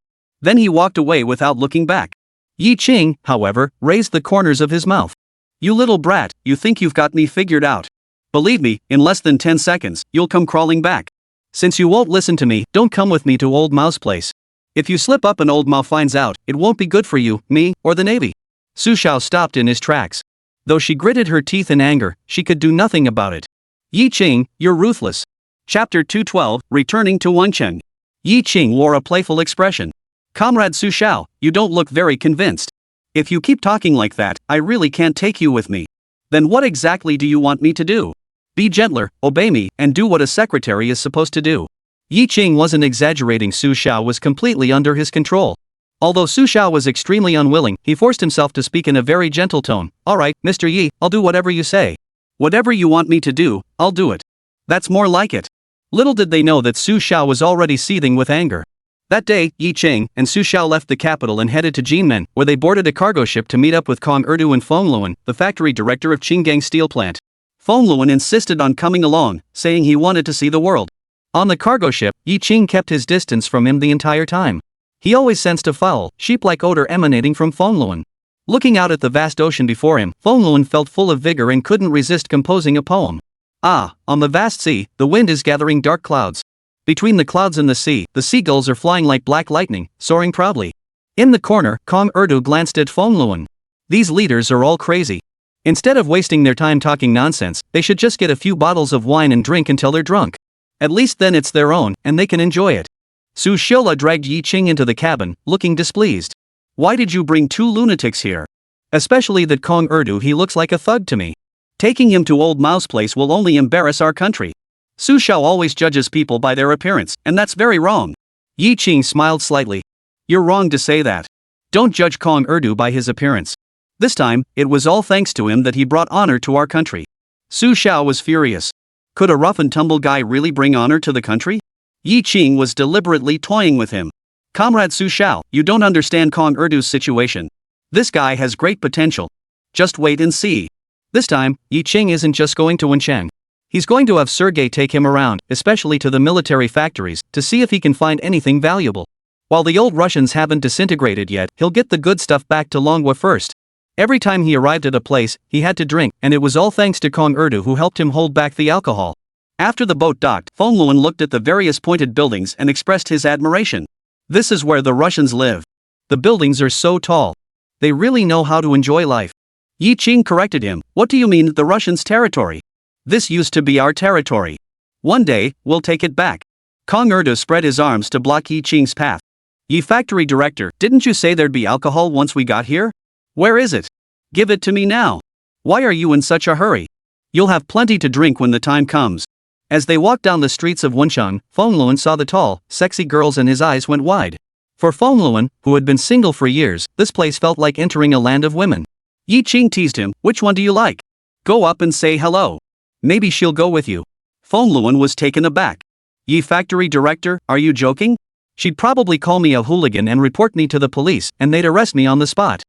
Then he walked away without looking back. Yi Qing, however, raised the corners of his mouth. You little brat, you think you've got me figured out. Believe me, in less than 10 seconds, you'll come crawling back. Since you won't listen to me, don't come with me to Old Mao's place. If you slip up and Old Mao finds out, it won't be good for you, me, or the Navy. Su Xiao stopped in his tracks. Though she gritted her teeth in anger, she could do nothing about it. Yi Qing, you're ruthless. Chapter 212, Returning to Wencheng. Yi Qing wore a playful expression. Comrade Su Xiao, you don't look very convinced. If you keep talking like that, I really can't take you with me. Then what exactly do you want me to do? Be gentler, obey me, and do what a secretary is supposed to do. Yi Qing wasn't exaggerating, Su Xiao was completely under his control. Although Su Xiao was extremely unwilling, he forced himself to speak in a very gentle tone. Alright, Mr. Yi, I'll do whatever you say. Whatever you want me to do, I'll do it. That's more like it. Little did they know that Su Xiao was already seething with anger. That day, Yi Ching and Su Xiao left the capital and headed to Jinmen, where they boarded a cargo ship to meet up with Kong Erdu and Feng Luan, the factory director of Qinggang Steel Plant. Feng Luan insisted on coming along, saying he wanted to see the world. On the cargo ship, Yi Ching kept his distance from him the entire time. He always sensed a foul, sheep-like odor emanating from Feng Luan. Looking out at the vast ocean before him, Feng Luan felt full of vigor and couldn't resist composing a poem. Ah, on the vast sea, the wind is gathering dark clouds. Between the clouds and the sea, the seagulls are flying like black lightning, soaring proudly. In the corner, Kong Erdu glanced at Feng Luan. These leaders are all crazy. Instead of wasting their time talking nonsense, they should just get a few bottles of wine and drink until they're drunk. At least then it's their own, and they can enjoy it. Su Shiola dragged Yi Ching into the cabin, looking displeased. Why did you bring two lunatics here? Especially that Kong Erdu, he looks like a thug to me. Taking him to Old Mao's place will only embarrass our country. Su Xiao always judges people by their appearance, and that's very wrong. Yi Ching smiled slightly. You're wrong to say that. Don't judge Kong Erdu by his appearance. This time, it was all thanks to him that he brought honor to our country. Su Xiao was furious. Could a rough and tumble guy really bring honor to the country? Yi Ching was deliberately toying with him. Comrade Su Xiao, you don't understand Kong Erdu's situation. This guy has great potential. Just wait and see. This time, Yi Ching isn't just going to Wencheng. He's going to have Sergei take him around, especially to the military factories, to see if he can find anything valuable. While the old Russians haven't disintegrated yet, he'll get the good stuff back to Manhwa first. Every time he arrived at a place, he had to drink, and it was all thanks to Kong Erdu who helped him hold back the alcohol. After the boat docked, Feng Luan looked at the various pointed buildings and expressed his admiration. This is where the Russians live. The buildings are so tall. They really know how to enjoy life. Yi Ching corrected him. What do you mean, the Russians' territory? This used to be our territory. One day, we'll take it back. Kong Erdu spread his arms to block Yi Ching's path. Yi factory director, didn't you say there'd be alcohol once we got here? Where is it? Give it to me now. Why are you in such a hurry? You'll have plenty to drink when the time comes. As they walked down the streets of Wencheng, Feng Luan saw the tall, sexy girls and his eyes went wide. For Feng Luan, who had been single for years, this place felt like entering a land of women. Yi Ching teased him, which one do you like? Go up and say hello. Maybe she'll go with you. Feng Luan was taken aback. Yi factory director, are you joking? She'd probably call me a hooligan and report me to the police, and they'd arrest me on the spot.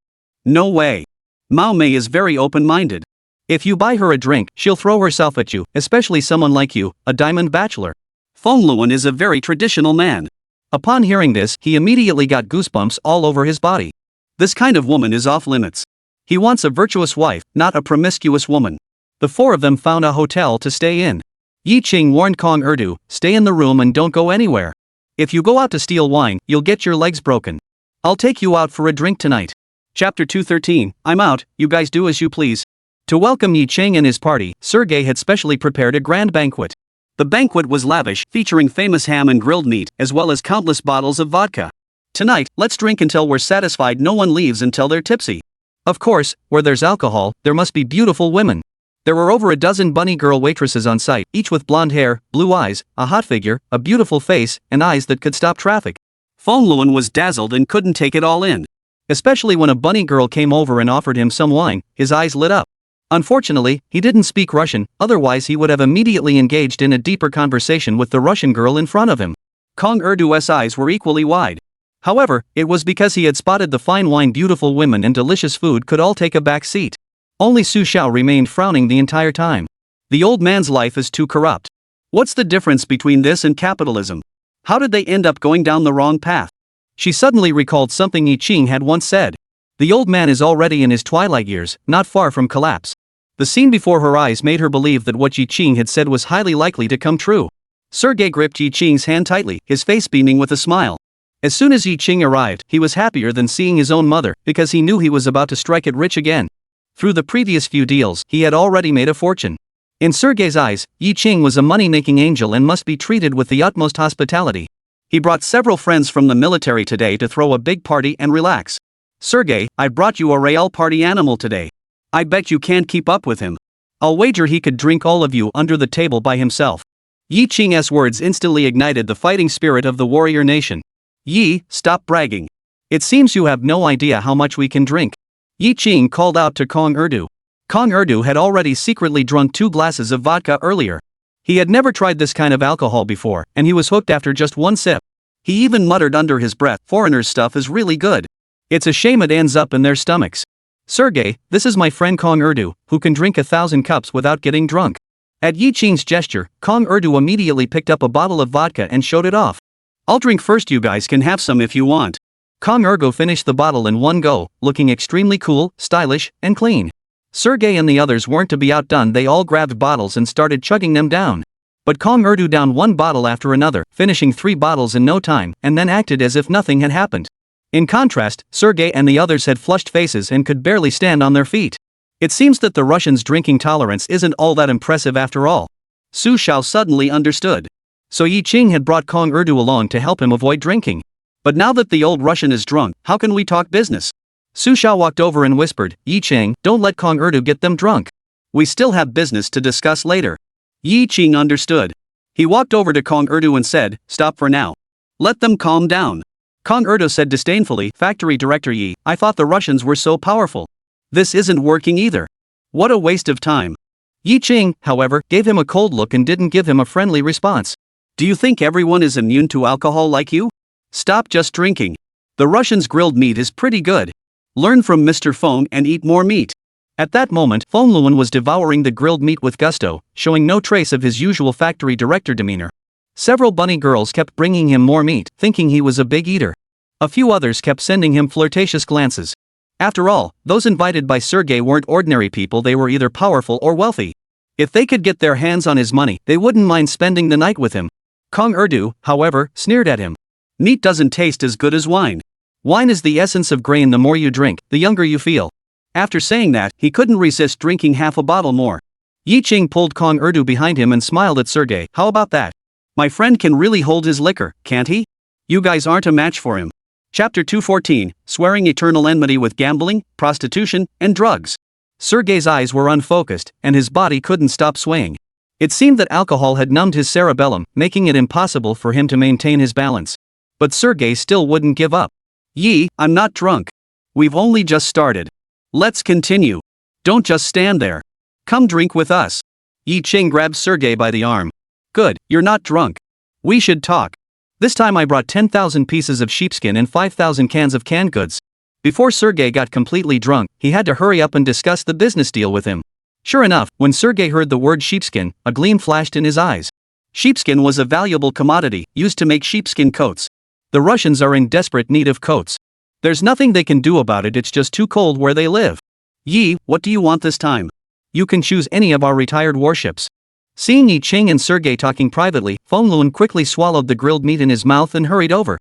No way. Mao Mei is very open-minded. If you buy her a drink, she'll throw herself at you, especially someone like you, a diamond bachelor. Feng Luan is a very traditional man. Upon hearing this, he immediately got goosebumps all over his body. This kind of woman is off limits. He wants a virtuous wife, not a promiscuous woman. The four of them found a hotel to stay in. Yi Ching warned Kong Erdu, stay in the room and don't go anywhere. If you go out to steal wine, you'll get your legs broken. I'll take you out for a drink tonight. Chapter 213, I'm out, you guys do as you please. To welcome Yi Ching and his party, Sergei had specially prepared a grand banquet. The banquet was lavish, featuring famous ham and grilled meat, as well as countless bottles of vodka. Tonight, let's drink until we're satisfied, no one leaves until they're tipsy. Of course, where there's alcohol, there must be beautiful women. There were over a dozen bunny girl waitresses on site, each with blonde hair, blue eyes, a hot figure, a beautiful face, and eyes that could stop traffic. Feng Luan was dazzled and couldn't take it all in. Especially when a bunny girl came over and offered him some wine, his eyes lit up. Unfortunately, he didn't speak Russian, otherwise he would have immediately engaged in a deeper conversation with the Russian girl in front of him. Kong Erdu's eyes were equally wide. However, it was because he had spotted the fine wine, beautiful women and delicious food could all take a back seat. Only Su Xiao remained frowning the entire time. The old man's life is too corrupt. What's the difference between this and capitalism? How did they end up going down the wrong path? She suddenly recalled something Yi Ching had once said. The old man is already in his twilight years, not far from collapse. The scene before her eyes made her believe that what Yi Ching had said was highly likely to come true. Sergei gripped Yi Ching's hand tightly, his face beaming with a smile. As soon as Yi Ching arrived, he was happier than seeing his own mother, because he knew he was about to strike it rich again. Through the previous few deals, he had already made a fortune. In Sergei's eyes, Yi Ching was a money-making angel and must be treated with the utmost hospitality. He brought several friends from the military today to throw a big party and relax. Sergei, I brought you a real party animal today. I bet you can't keep up with him. I'll wager he could drink all of you under the table by himself. Yi Ching's words instantly ignited the fighting spirit of the warrior nation. Yi, stop bragging. It seems you have no idea how much we can drink. Yi Ching called out to Kong Erdu. Kong Erdu had already secretly drunk 2 glasses of vodka earlier. He had never tried this kind of alcohol before, and he was hooked after just one sip. He even muttered under his breath, "Foreigners' stuff is really good. It's a shame it ends up in their stomachs." "Sergey, this is my friend Kong Erdu, who can drink 1,000 cups without getting drunk." At Yi Qing's gesture, Kong Erdu immediately picked up a bottle of vodka and showed it off. "I'll drink first, you guys can have some if you want." Kong Erdu finished the bottle in one go, looking extremely cool, stylish, and clean. Sergey and the others weren't to be outdone. They all grabbed bottles and started chugging them down. But Kong Erdu downed one bottle after another, finishing 3 bottles in no time, and then acted as if nothing had happened. In contrast, Sergey and the others had flushed faces and could barely stand on their feet. It seems that the Russians' drinking tolerance isn't all that impressive after all. Su Xiao suddenly understood. So Yi Qing had brought Kong Erdu along to help him avoid drinking. But now that the old Russian is drunk, how can we talk business? Su Xiao walked over and whispered, "Yi Qing, don't let Kong Erdu get them drunk. We still have business to discuss later." Yi Qing understood. He walked over to Kong Erdu and said, "Stop for now. Let them calm down." Kong Erdu said disdainfully, "Factory Director Yi, I thought the Russians were so powerful. This isn't working either. What a waste of time." Yi Qing, however, gave him a cold look and didn't give him a friendly response. "Do you think everyone is immune to alcohol like you? Stop just drinking. The Russians' grilled meat is pretty good. Learn from Mr. Feng and eat more meat." At that moment, Feng Luan was devouring the grilled meat with gusto, showing no trace of his usual factory director demeanor. Several bunny girls kept bringing him more meat, thinking he was a big eater. A few others kept sending him flirtatious glances. After all, those invited by Sergey weren't ordinary people. They were either powerful or wealthy. If they could get their hands on his money, they wouldn't mind spending the night with him. Kong Erdu, however, sneered at him. "Meat doesn't taste as good as wine. Wine is the essence of grain. The more you drink, the younger you feel." After saying that, he couldn't resist drinking half a bottle more. Yi Qing pulled Kong Erdu behind him and smiled at Sergey. "How about that? My friend can really hold his liquor, can't he? You guys aren't a match for him." Chapter 214, Swearing Eternal Enmity with Gambling, Prostitution, and Drugs. Sergey's eyes were unfocused, and his body couldn't stop swaying. It seemed that alcohol had numbed his cerebellum, making it impossible for him to maintain his balance. But Sergey still wouldn't give up. "Yi, I'm not drunk. We've only just started. Let's continue. Don't just stand there. Come drink with us." Yi Qing grabbed Sergey by the arm. "Good, you're not drunk. We should talk. This time I brought 10,000 pieces of sheepskin and 5,000 cans of canned goods." Before Sergey got completely drunk, he had to hurry up and discuss the business deal with him. Sure enough, when Sergey heard the word sheepskin, a gleam flashed in his eyes. Sheepskin was a valuable commodity, used to make sheepskin coats. The Russians are in desperate need of coats. There's nothing they can do about it. It's just too cold where they live. "Yi, what do you want this time? You can choose any of our retired warships." Seeing Yi Qing and Sergey talking privately, Feng Luan quickly swallowed the grilled meat in his mouth and hurried over.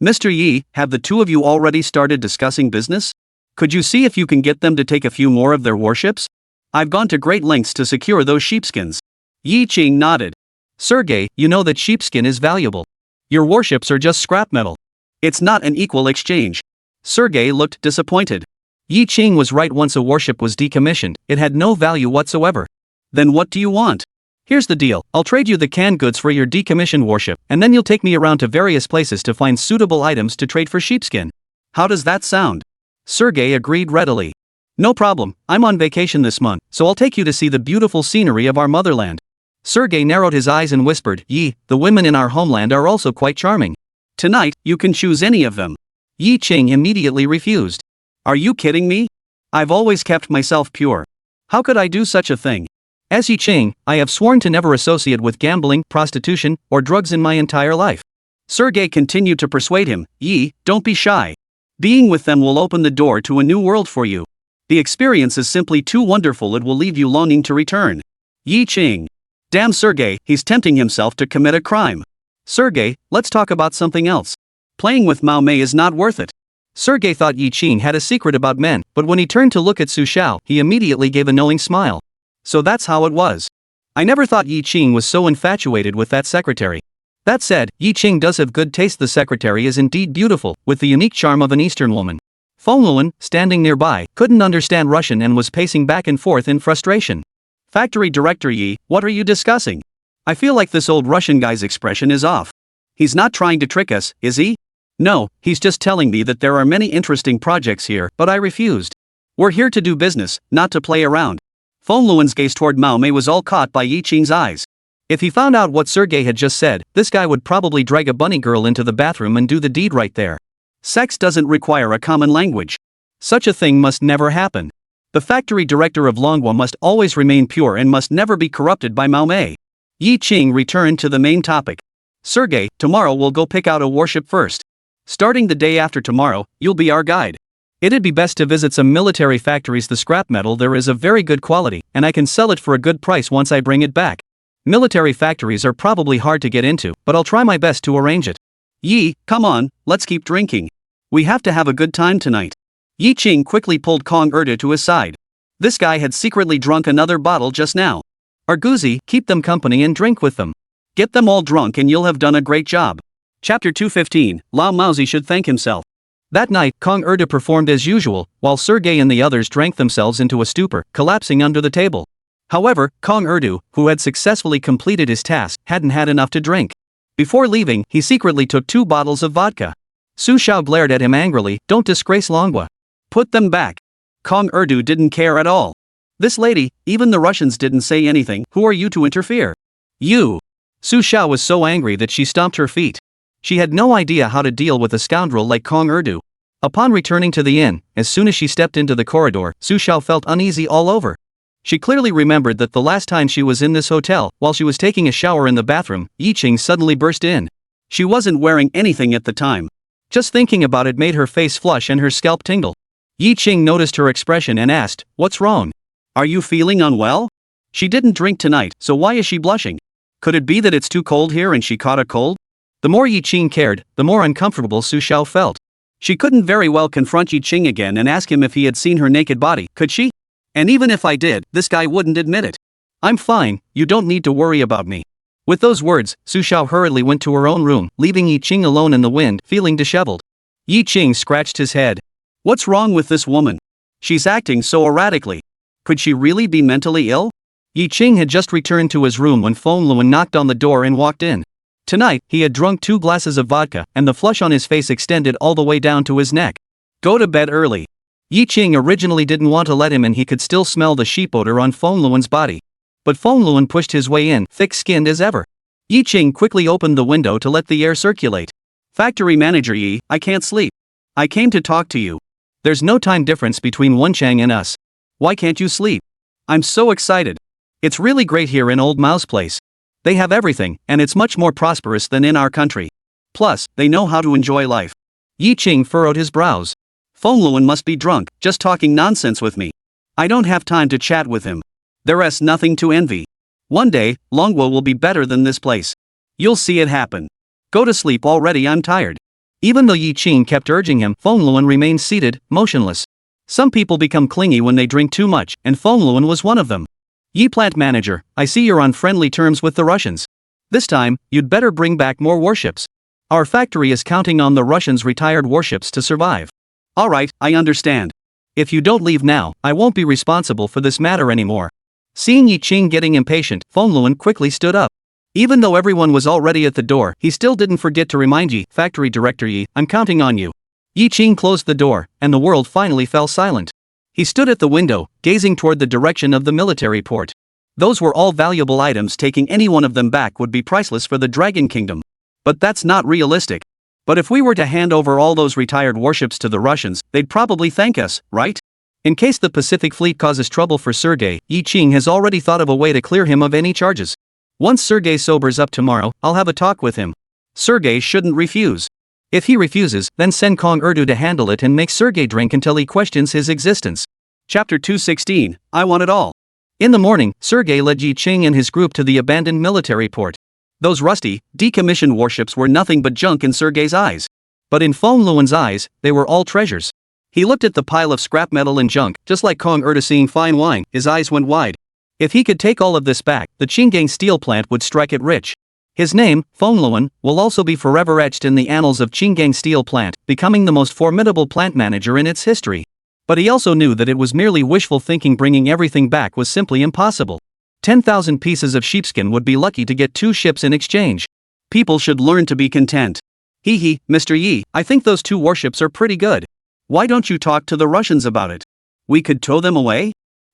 "Mr. Yi, have the two of you already started discussing business? Could you see if you can get them to take a few more of their warships? I've gone to great lengths to secure those sheepskins." Yi Qing nodded. "Sergey, you know that sheepskin is valuable. Your warships are just scrap metal. It's not an equal exchange." Sergey looked disappointed. Yi Qing was right. Once a warship was decommissioned, it had no value whatsoever. "Then what do you want?" "Here's the deal. I'll trade you the canned goods for your decommissioned warship, and then you'll take me around to various places to find suitable items to trade for sheepskin. How does that sound?" Sergey agreed readily. "No problem. I'm on vacation this month, so I'll take you to see the beautiful scenery of our motherland." Sergey narrowed his eyes and whispered, "Yi, the women in our homeland are also quite charming. Tonight, you can choose any of them." Yi Qing immediately refused. "Are you kidding me? I've always kept myself pure. How could I do such a thing? As Yi Qing, I have sworn to never associate with gambling, prostitution, or drugs in my entire life." Sergey continued to persuade him. "Yi, don't be shy. Being with them will open the door to a new world for you. The experience is simply too wonderful. It will leave you longing to return." Yi Qing. "Damn Sergey, he's tempting himself to commit a crime. Sergey, let's talk about something else. Playing with Mao Mei is not worth it." Sergey thought Yi Qing had a secret about men, but when he turned to look at Su Xiao, he immediately gave a knowing smile. So that's how it was. "I never thought Yi Qing was so infatuated with that secretary. That said, Yi Qing does have good taste. The secretary is indeed beautiful, with the unique charm of an Eastern woman." Feng Luan, standing nearby, couldn't understand Russian and was pacing back and forth in frustration. "Factory Director Yi, what are you discussing? I feel like this old Russian guy's expression is off. He's not trying to trick us, is he? No, he's just telling me that there are many interesting projects here, but I refused. We're here to do business, not to play around." Feng Luan's gaze toward Mao Mei was all caught by Yi Qing's eyes. If he found out what Sergei had just said, this guy would probably drag a bunny girl into the bathroom and do the deed right there. Sex doesn't require a common language. Such a thing must never happen. The factory director of Manhwa must always remain pure and must never be corrupted by Mao Mei. Yi Qing returned to the main topic. Sergei, tomorrow we'll go pick out a warship first. Starting the day after tomorrow, you'll be our guide. It'd be best to visit some military factories. The scrap metal there is of very good quality, and I can sell it for a good price once I bring it back. Military factories are probably hard to get into, but I'll try my best to arrange it. Yi, come on, let's keep drinking. We have to have a good time tonight. Yi Qing quickly pulled Kong Erda to his side. This guy had secretly drunk another bottle just now. Arguzi, keep them company and drink with them. Get them all drunk and you'll have done a great job. Chapter 215, Lao Maozi should thank himself. That night, Kong Erda performed as usual, while Sergei and the others drank themselves into a stupor, collapsing under the table. However, Kong Erdu, who had successfully completed his task, hadn't had enough to drink. Before leaving, he secretly took 2 bottles of vodka. Su Xiao glared at him angrily, "Don't disgrace Manhwa. Put them back." Kong Erdu didn't care at all. This lady, even the Russians didn't say anything. Who are you to interfere? You. Su Xiao was so angry that she stomped her feet. She had no idea how to deal with a scoundrel like Kong Erdu. Upon returning to the inn, as soon as she stepped into the corridor, Su Xiao felt uneasy all over. She clearly remembered that the last time she was in this hotel, while she was taking a shower in the bathroom, Yi Qing suddenly burst in. She wasn't wearing anything at the time. Just thinking about it made her face flush and her scalp tingle. Yi Qing noticed her expression and asked, "What's wrong? Are you feeling unwell?" She didn't drink tonight, so why is she blushing? Could it be that it's too cold here and she caught a cold? The more Yi Qing cared, the more uncomfortable Su Xiao felt. She couldn't very well confront Yi Qing again and ask him if he had seen her naked body, could she? And even if I did, this guy wouldn't admit it. "I'm fine, you don't need to worry about me." With those words, Su Xiao hurriedly went to her own room, leaving Yi Qing alone in the wind, feeling disheveled. Yi Qing scratched his head. What's wrong with this woman? She's acting so erratically. Could she really be mentally ill? Yi Qing had just returned to his room when Feng Luan knocked on the door and walked in. Tonight, he had drunk 2 glasses of vodka, and the flush on his face extended all the way down to his neck. Go to bed early. Yi Qing originally didn't want to let him in. He could still smell the sheep odor on Feng Luan's body. But Feng Luan pushed his way in, thick-skinned as ever. Yi Qing quickly opened the window to let the air circulate. Factory manager Yi, I can't sleep. I came to talk to you. There's no time difference between Wenchang and us. Why can't you sleep? I'm so excited. It's really great here in Old Mao's place. They have everything, and it's much more prosperous than in our country. Plus, they know how to enjoy life. Yi Qing furrowed his brows. Feng Luan must be drunk, just talking nonsense with me. I don't have time to chat with him. There's nothing to envy. One day, Manhwa will be better than this place. You'll see it happen. Go to sleep already, I'm tired. Even though Yi Qing kept urging him, Feng Luan remained seated, motionless. Some people become clingy when they drink too much, and Feng Luan was one of them. Yi plant manager, I see you're on friendly terms with the Russians. This time, you'd better bring back more warships. Our factory is counting on the Russians' retired warships to survive. Alright, I understand. If you don't leave now, I won't be responsible for this matter anymore. Seeing Yi Qing getting impatient, Feng Luan quickly stood up. Even though everyone was already at the door, he still didn't forget to remind Yi, Factory Director Yi, I'm counting on you. Yi Qing closed the door, and the world finally fell silent. He stood at the window, gazing toward the direction of the military port. Those were all valuable items. Taking any one of them back would be priceless for the Dragon Kingdom. But that's not realistic. But if we were to hand over all those retired warships to the Russians, they'd probably thank us, right? In case the Pacific Fleet causes trouble for Sergei, Yi Qing has already thought of a way to clear him of any charges. Once Sergei sobers up tomorrow, I'll have a talk with him. Sergei shouldn't refuse. If he refuses, then send Kong Erdu to handle it and make Sergei drink until he questions his existence. Chapter 216, I Want It All. In the morning, Sergei led Yi Qing and his group to the abandoned military port. Those rusty, decommissioned warships were nothing but junk in Sergei's eyes. But in Feng Luan's eyes, they were all treasures. He looked at the pile of scrap metal and junk, just like Kong Erdu seeing fine wine. His eyes went wide. If he could take all of this back, the Qinggang steel plant would strike it rich. His name, Feng Luan, will also be forever etched in the annals of Qinggang Steel Plant, becoming the most formidable plant manager in its history. But he also knew that it was merely wishful thinking. Bringing everything back was simply impossible. 10,000 pieces of sheepskin would be lucky to get 2 ships in exchange. People should learn to be content. Hee, Mr. Yi, I think those 2 warships are pretty good. Why don't you talk to the Russians about it? We could tow them away?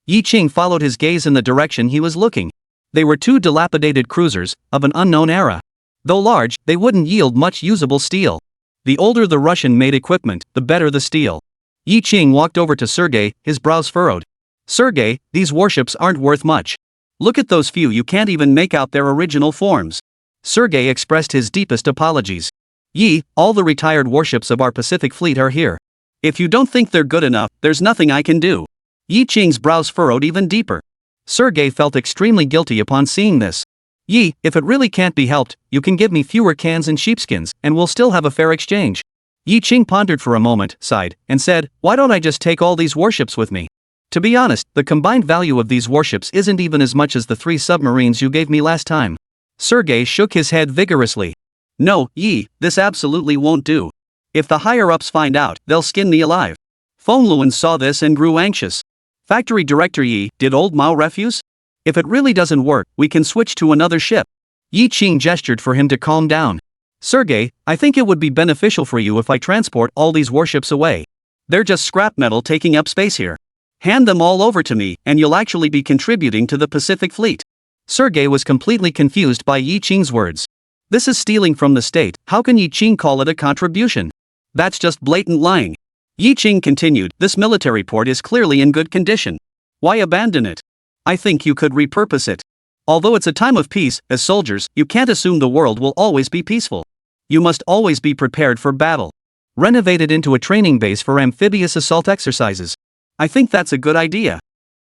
Yi Qing followed his gaze in the direction he was looking. They were two dilapidated cruisers, of an unknown era. Though large, they wouldn't yield much usable steel. The older the Russian-made equipment, the better the steel. Yi Qing walked over to Sergei, his brows furrowed. Sergei, these warships aren't worth much. Look at those few, you can't even make out their original forms. Sergei expressed his deepest apologies. Yi, all the retired warships of our Pacific Fleet are here. If you don't think they're good enough, there's nothing I can do. Yi Qing's brows furrowed even deeper. Sergei felt extremely guilty upon seeing this. Yi, if it really can't be helped, you can give me fewer cans and sheepskins, and we'll still have a fair exchange. Yi Qing pondered for a moment, sighed, and said, why don't I just take all these warships with me? To be honest, the combined value of these warships isn't even as much as the 3 submarines you gave me last time. Sergei shook his head vigorously. No, Yi, this absolutely won't do. If the higher-ups find out, they'll skin me alive. Feng Luan saw this and grew anxious. Factory Director Yi, did old Mao refuse? If it really doesn't work, we can switch to another ship. Yi Qing gestured for him to calm down. Sergei, I think it would be beneficial for you if I transport all these warships away. They're just scrap metal taking up space here. Hand them all over to me, and you'll actually be contributing to the Pacific Fleet. Sergei was completely confused by Yi Qing's words. This is stealing from the state, how can Yi Qing call it a contribution? That's just blatant lying. Yi Qing continued, this military port is clearly in good condition. Why abandon it? I think you could repurpose it. Although it's a time of peace, as soldiers, you can't assume the world will always be peaceful. You must always be prepared for battle. Renovate it into a training base for amphibious assault exercises. I think that's a good idea.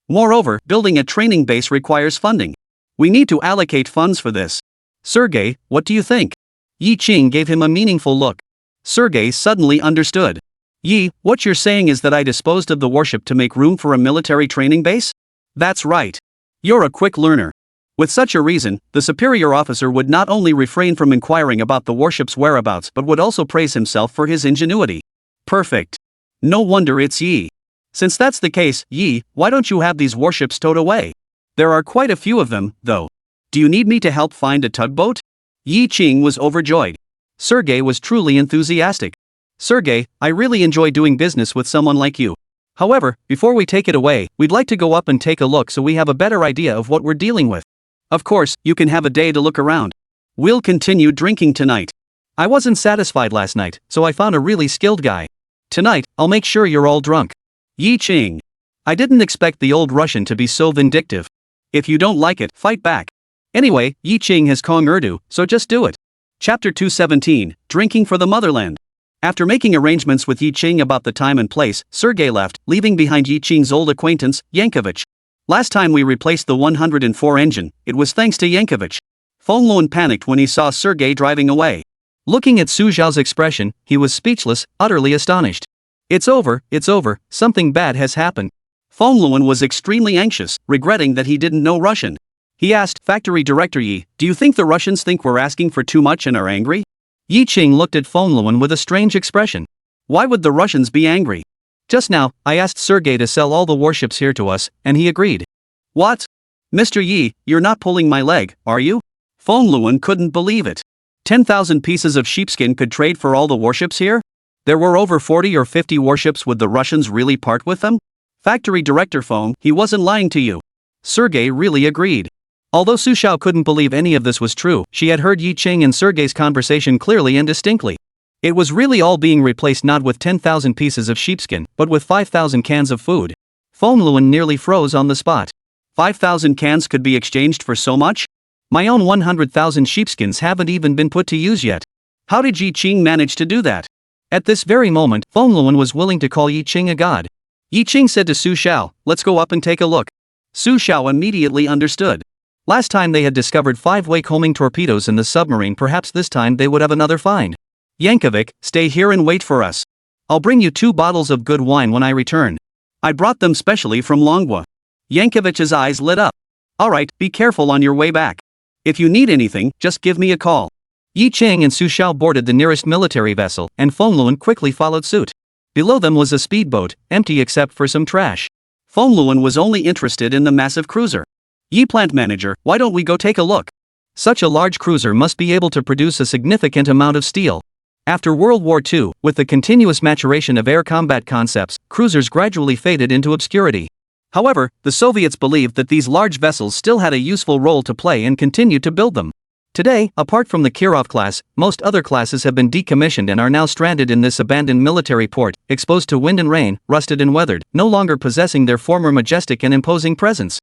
Moreover, building a training base requires funding. We need to allocate funds for this. Sergei, what do you think? Yi Qing gave him a meaningful look. Sergei suddenly understood. Yi, what you're saying is that I disposed of the warship to make room for a military training base? That's right. You're a quick learner. With such a reason, the superior officer would not only refrain from inquiring about the warship's whereabouts but would also praise himself for his ingenuity. Perfect. No wonder it's Yi. Since that's the case, Yi, why don't you have these warships towed away? There are quite a few of them, though. Do you need me to help find a tugboat? Yi Qing was overjoyed. Sergei was truly enthusiastic. Sergei, I really enjoy doing business with someone like you. However, before we take it away, we'd like to go up and take a look so we have a better idea of what we're dealing with. Of course, you can have a day to look around. We'll continue drinking tonight. I wasn't satisfied last night, so I found a really skilled guy. Tonight, I'll make sure you're all drunk. Yi Qing. I didn't expect the old Russian to be so vindictive. If you don't like it, fight back. Anyway, Yi Qing has Kong Urdu, so just do it. Chapter 217, Drinking for the Motherland. After making arrangements with Yi Qing about the time and place, Sergei left, leaving behind Yi Qing's old acquaintance, Yankovich. Last time we replaced the 104 engine, it was thanks to Yankovich. Feng Luan panicked when he saw Sergei driving away. Looking at Su Zhao's expression, he was speechless, utterly astonished. It's over, something bad has happened. Feng Luan was extremely anxious, regretting that he didn't know Russian. He asked, Factory Director Yi, do you think the Russians think we're asking for too much and are angry? Yi Qing looked at Feng Luan with a strange expression. Why would the Russians be angry? Just now, I asked Sergei to sell all the warships here to us, and he agreed. What? Mr. Yi, you're not pulling my leg, are you? Feng Luan couldn't believe it. 10,000 pieces of sheepskin could trade for all the warships here? There were over 40 or 50 warships, would the Russians really part with them? Factory Director Feng, he wasn't lying to you. Sergei really agreed. Although Su Zhao couldn't believe any of this was true, she had heard Yi Qing and Sergei's conversation clearly and distinctly. It was really all being replaced not with 10,000 pieces of sheepskin, but with 5,000 cans of food. Feng Luan nearly froze on the spot. 5,000 cans could be exchanged for so much? My own 100,000 sheepskins haven't even been put to use yet. How did Yi Qing manage to do that? At this very moment, Feng Luan was willing to call Yi Qing a god. Yi Qing said to Su Zhao, let's go up and take a look. Su Zhao immediately understood. Last time they had discovered 5 wake homing torpedoes in the submarine, perhaps this time they would have another find. Yankovic, stay here and wait for us. I'll bring you 2 bottles of good wine when I return. I brought them specially from Manhwa. Yankovic's eyes lit up. Alright, be careful on your way back. If you need anything, just give me a call. Yi Qing and Su Zhao boarded the nearest military vessel, and Feng Luan quickly followed suit. Below them was a speedboat, empty except for some trash. Feng Luan was only interested in the massive cruiser. Yi Plant Manager, why don't we go take a look? Such a large cruiser must be able to produce a significant amount of steel. After World War II, with the continuous maturation of air combat concepts, cruisers gradually faded into obscurity. However, the Soviets believed that these large vessels still had a useful role to play and continued to build them. Today, apart from the Kirov class, most other classes have been decommissioned and are now stranded in this abandoned military port, exposed to wind and rain, rusted and weathered, no longer possessing their former majestic and imposing presence.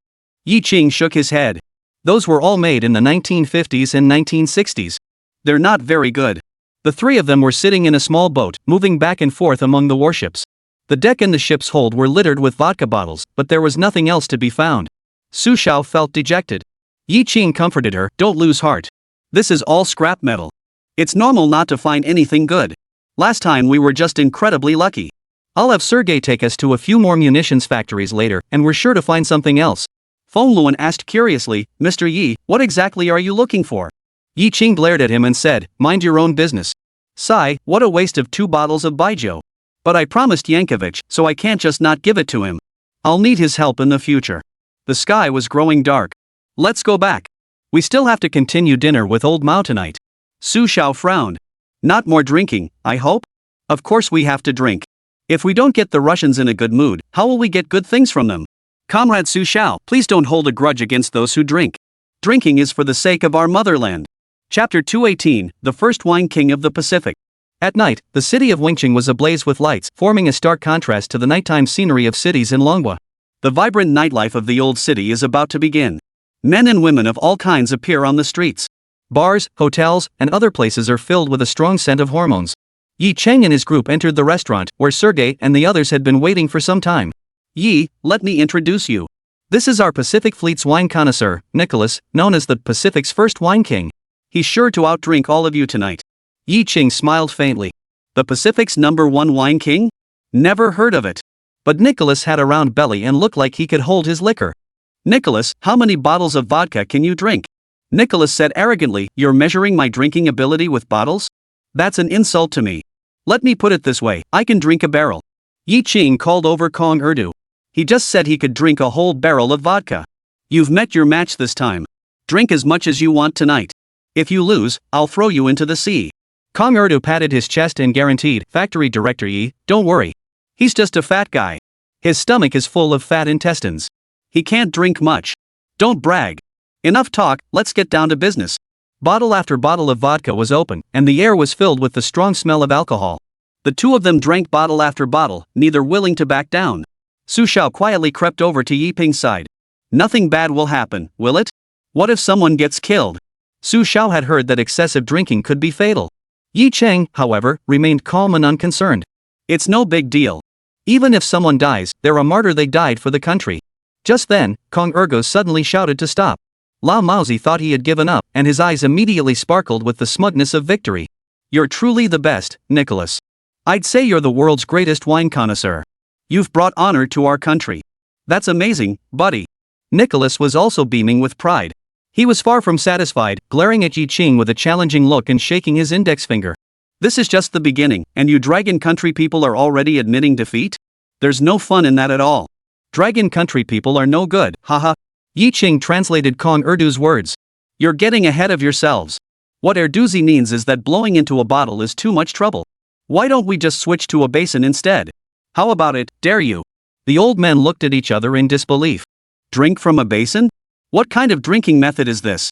Yi Qing shook his head. Those were all made in the 1950s and 1960s. They're not very good. The three of them were sitting in a small boat, moving back and forth among the warships. The deck and the ship's hold were littered with vodka bottles, but there was nothing else to be found. Su Xiao felt dejected. Yi Qing comforted her, "Don't lose heart. This is all scrap metal. It's normal not to find anything good. Last time we were just incredibly lucky. I'll have Sergei take us to a few more munitions factories later, and we're sure to find something else." Feng Luan asked curiously, "Mr. Yi, what exactly are you looking for?" Yi Qing glared at him and said, "Mind your own business." Sigh, what a waste of 2 bottles of baijiu. But I promised Yankovich, so I can't just not give it to him. I'll need his help in the future. The sky was growing dark. Let's go back. We still have to continue dinner with old Mao tonight. Su Xiao frowned. Not more drinking, I hope? Of course we have to drink. If we don't get the Russians in a good mood, how will we get good things from them? Comrade Su Xiao, please don't hold a grudge against those who drink. Drinking is for the sake of our motherland. Chapter 218, The First Wine King of the Pacific. At night, the city of Wingqing was ablaze with lights, forming a stark contrast to the nighttime scenery of cities in Longhua. The vibrant nightlife of the old city is about to begin. Men and women of all kinds appear on the streets. Bars, hotels, and other places are filled with a strong scent of hormones. Yi Cheng and his group entered the restaurant, where Sergei and the others had been waiting for some time. "Yi, let me introduce you. This is our Pacific Fleet's wine connoisseur, Nicholas, known as the Pacific's first wine king. He's sure to outdrink all of you tonight." Yi Qing smiled faintly. The Pacific's #1 wine king? Never heard of it. But Nicholas had a round belly and looked like he could hold his liquor. "Nicholas, how many bottles of vodka can you drink?" Nicholas said arrogantly, "You're measuring my drinking ability with bottles? That's an insult to me. Let me put it this way, I can drink a barrel." Yi Qing called over Kong Erdu. He just said he could drink a whole barrel of vodka. "You've met your match this time. Drink as much as you want tonight. If you lose, I'll throw you into the sea." Kong Erdu patted his chest and guaranteed, "Factory Director Yi, don't worry. He's just a fat guy. His stomach is full of fat intestines. He can't drink much. Don't brag. Enough talk, let's get down to business." Bottle after bottle of vodka was opened, and the air was filled with the strong smell of alcohol. The two of them drank bottle after bottle, neither willing to back down. Su Xiao quietly crept over to Yi Ping's side. "Nothing bad will happen, will it? What if someone gets killed?" Su Xiao had heard that excessive drinking could be fatal. Yi Cheng, however, remained calm and unconcerned. "It's no big deal. Even if someone dies, they're a martyr, they died for the country." Just then, Kong Ergo suddenly shouted to stop. Lao Maozi thought he had given up, and his eyes immediately sparkled with the smugness of victory. "You're truly the best, Nicholas. I'd say you're the world's greatest wine connoisseur. You've brought honor to our country. That's amazing, buddy." Nicholas was also beaming with pride. He was far from satisfied, glaring at Yi Qing with a challenging look and shaking his index finger. "This is just the beginning, and you Dragon Country people are already admitting defeat? There's no fun in that at all. Dragon Country people are no good, haha." Yi Qing translated Kong Erdu's words. "You're getting ahead of yourselves. What Erduzi means is that blowing into a bottle is too much trouble. Why don't we just switch to a basin instead? How about it, dare you?" The old men looked at each other in disbelief. "Drink from a basin? What kind of drinking method is this?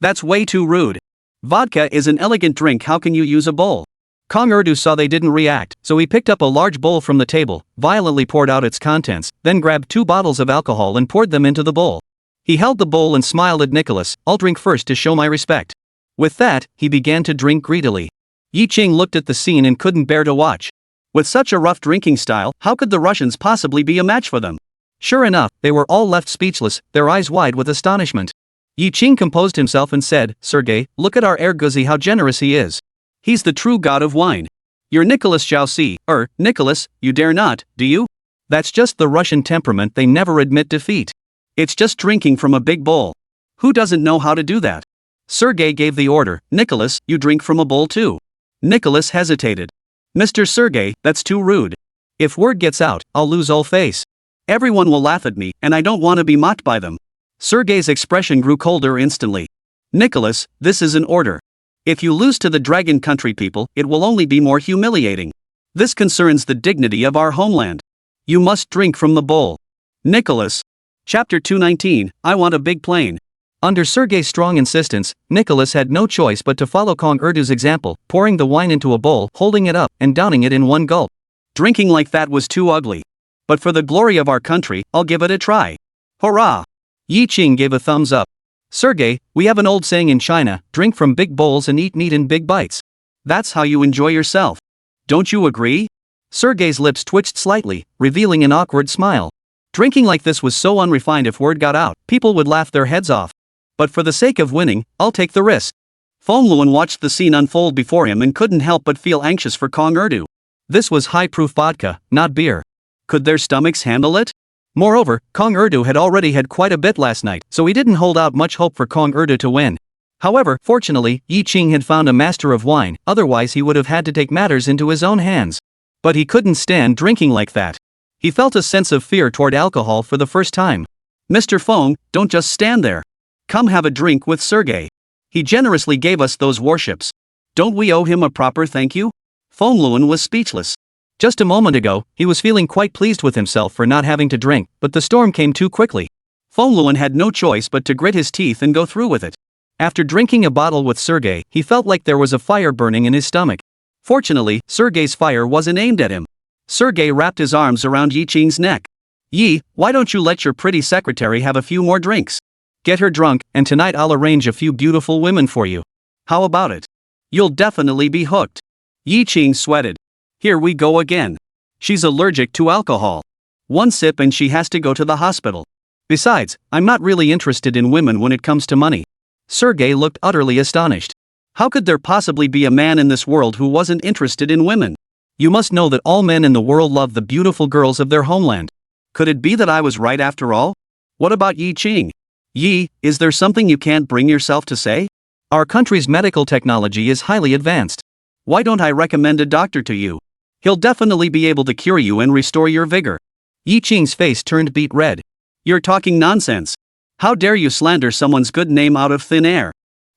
That's way too rude. Vodka is an elegant drink, how can you use a bowl?" Kong Erdu saw they didn't react, so he picked up a large bowl from the table, violently poured out its contents, then grabbed 2 bottles of alcohol and poured them into the bowl. He held the bowl and smiled at Nicholas. "I'll drink first to show my respect." With that, he began to drink greedily. Yi Qing looked at the scene and couldn't bear to watch. With such a rough drinking style, how could the Russians possibly be a match for them? Sure enough, they were all left speechless, their eyes wide with astonishment. Yi Qing composed himself and said, "Sergei, look at our Erguzi, how generous he is. He's the true god of wine. You're Nicholas Jiaoxi, Nicholas, you dare not, do you? That's just the Russian temperament, they never admit defeat. It's just drinking from a big bowl. Who doesn't know how to do that?" Sergei gave the order, "Nicholas, you drink from a bowl too." Nicholas hesitated. "Mr. Sergei, that's too rude. If word gets out, I'll lose all face. Everyone will laugh at me, and I don't want to be mocked by them." Sergei's expression grew colder instantly. "Nicholas, this is an order. If you lose to the Dragon Country people, it will only be more humiliating. This concerns the dignity of our homeland. You must drink from the bowl." Nicholas. Chapter 219, I Want a Big Plane. Under Sergei's strong insistence, Nicholas had no choice but to follow Kong Urdu's example, pouring the wine into a bowl, holding it up, and downing it in one gulp. Drinking like that was too ugly. But for the glory of our country, I'll give it a try. Hurrah! Yi Qing gave a thumbs up. Sergei, we have an old saying in China, drink from big bowls and eat meat in big bites. That's how you enjoy yourself. Don't you agree? Sergei's lips twitched slightly, revealing an awkward smile. Drinking like this was so unrefined, if word got out, people would laugh their heads off. But for the sake of winning, I'll take the risk. Feng Luan watched the scene unfold before him and couldn't help but feel anxious for Kong Urdu. This was high-proof vodka, not beer. Could their stomachs handle it? Moreover, Kong Urdu had already had quite a bit last night, so he didn't hold out much hope for Kong Urdu to win. However, fortunately, Yi Qing had found a master of wine, otherwise he would have had to take matters into his own hands. But he couldn't stand drinking like that. He felt a sense of fear toward alcohol for the first time. Mr. Feng, don't just stand there. Come have a drink with Sergei. He generously gave us those warships. Don't we owe him a proper thank you? Feng Luan was speechless. Just a moment ago, he was feeling quite pleased with himself for not having to drink, but the storm came too quickly. Feng Luan had no choice but to grit his teeth and go through with it. After drinking a bottle with Sergei, he felt like there was a fire burning in his stomach. Fortunately, Sergei's fire wasn't aimed at him. Sergei wrapped his arms around Yi Qing's neck. Yi, why don't you let your pretty secretary have a few more drinks? Get her drunk, and tonight I'll arrange a few beautiful women for you. How about it? You'll definitely be hooked. Yi Qing sweated. Here we go again. She's allergic to alcohol. One sip and she has to go to the hospital. Besides, I'm not really interested in women when it comes to money. Sergei looked utterly astonished. How could there possibly be a man in this world who wasn't interested in women? You must know that all men in the world love the beautiful girls of their homeland. Could it be that I was right after all? What about Yi Qing? Yi, is there something you can't bring yourself to say? Our country's medical technology is highly advanced. Why don't I recommend a doctor to you? He'll definitely be able to cure you and restore your vigor. Yi Qing's face turned beet red. You're talking nonsense. How dare you slander someone's good name out of thin air?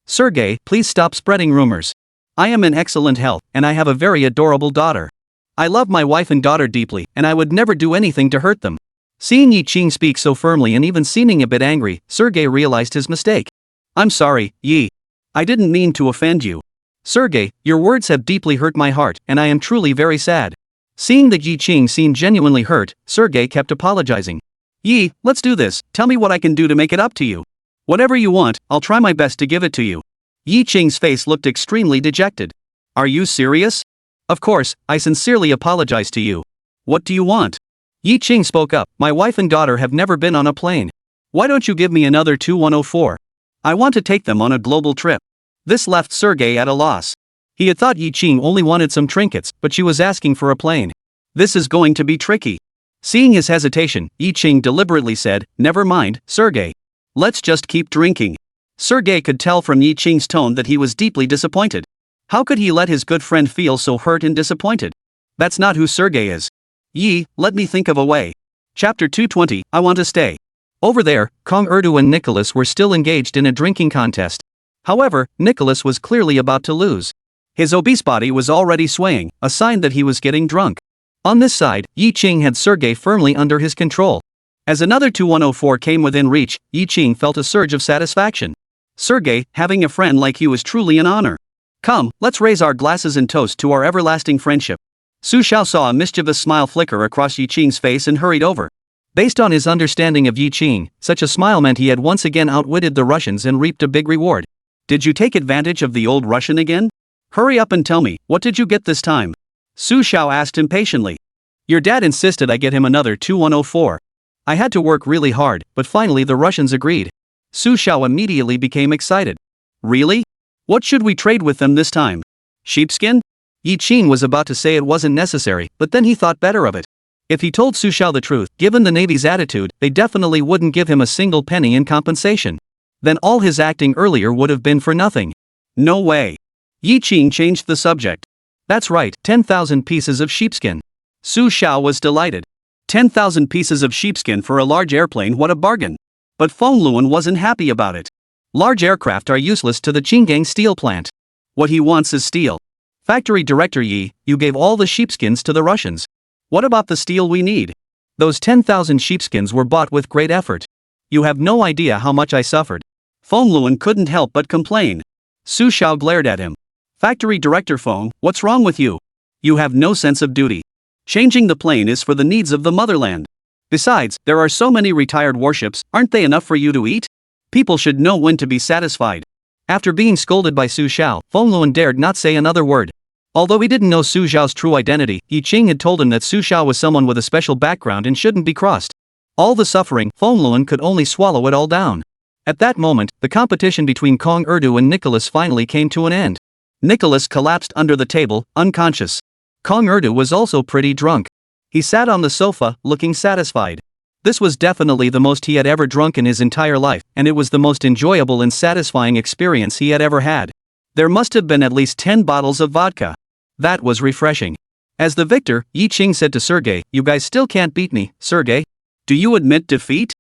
Sergei, please stop spreading rumors. I am in excellent health, and I have a very adorable daughter. I love my wife and daughter deeply, and I would never do anything to hurt them. Seeing Yi Qing speak so firmly and even seeming a bit angry, Sergei realized his mistake. I'm sorry, Yi. I didn't mean to offend you. Sergei, your words have deeply hurt my heart, and I am truly very sad. Seeing that Yi Qing seemed genuinely hurt, Sergei kept apologizing. Yi, let's do this, tell me what I can do to make it up to you. Whatever you want, I'll try my best to give it to you. Yi Qing's face looked extremely dejected. Are you serious? Of course, I sincerely apologize to you. What do you want? Yi Qing spoke up, my wife and daughter have never been on a plane. Why don't you give me another 2104? I want to take them on a global trip. This left Sergei at a loss. He had thought Yi Qing only wanted some trinkets, but she was asking for a plane. This is going to be tricky. Seeing his hesitation, Yi Qing deliberately said, never mind, Sergei. Let's just keep drinking. Sergei could tell from Yi Qing's tone that he was deeply disappointed. How could he let his good friend feel so hurt and disappointed? That's not who Sergei is. Yi, let me think of a way. Chapter 220, I Want to Stay. Over there, Kong Urdu and Nicholas were still engaged in a drinking contest. However, Nicholas was clearly about to lose. His obese body was already swaying, a sign that he was getting drunk. On this side, Yi Qing had Sergei firmly under his control. As another 2104 came within reach, Yi Qing felt a surge of satisfaction. Sergei, having a friend like you is truly an honor. Come, let's raise our glasses and toast to our everlasting friendship. Su Xiao saw a mischievous smile flicker across Yi Qing's face and hurried over. Based on his understanding of Yi Qing, such a smile meant he had once again outwitted the Russians and reaped a big reward. Did you take advantage of the old Russian again? Hurry up and tell me, what did you get this time? Su Xiao asked impatiently. Your dad insisted I get him another 2104. I had to work really hard, but finally the Russians agreed. Su Xiao immediately became excited. Really? What should we trade with them this time? Sheepskin? Yi Qing was about to say it wasn't necessary, but then he thought better of it. If he told Su Xiao the truth, given the Navy's attitude, they definitely wouldn't give him a single penny in compensation. Then all his acting earlier would have been for nothing. No way. Yi Qing changed the subject. That's right, 10,000 pieces of sheepskin. Su Xiao was delighted. 10,000 pieces of sheepskin for a large airplane, what a bargain. But Feng Luan wasn't happy about it. Large aircraft are useless to the Qinggang steel plant. What he wants is steel. Factory director Yi, you gave all the sheepskins to the Russians. What about the steel we need? Those 10,000 sheepskins were bought with great effort. You have no idea how much I suffered. Feng Luan couldn't help but complain. Su Xiao glared at him. Factory director Feng, what's wrong with you? You have no sense of duty. Changing the plane is for the needs of the motherland. Besides, there are so many retired warships, aren't they enough for you to eat? People should know when to be satisfied. After being scolded by Su Xiao, Feng Luan dared not say another word. Although he didn't know Su Xiao's true identity, Yi Qing had told him that Su Xiao was someone with a special background and shouldn't be crossed. All the suffering, Feng Luan could only swallow it all down. At that moment, the competition between Kong Erdu and Nicholas finally came to an end. Nicholas collapsed under the table, unconscious. Kong Erdu was also pretty drunk. He sat on the sofa, looking satisfied. This was definitely the most he had ever drunk in his entire life, and it was the most enjoyable and satisfying experience he had ever had. There must have been at least 10 bottles of vodka. That was refreshing. As the victor, Yi Qing said to Sergei, "You guys still can't beat me, Sergei. Do you admit defeat?"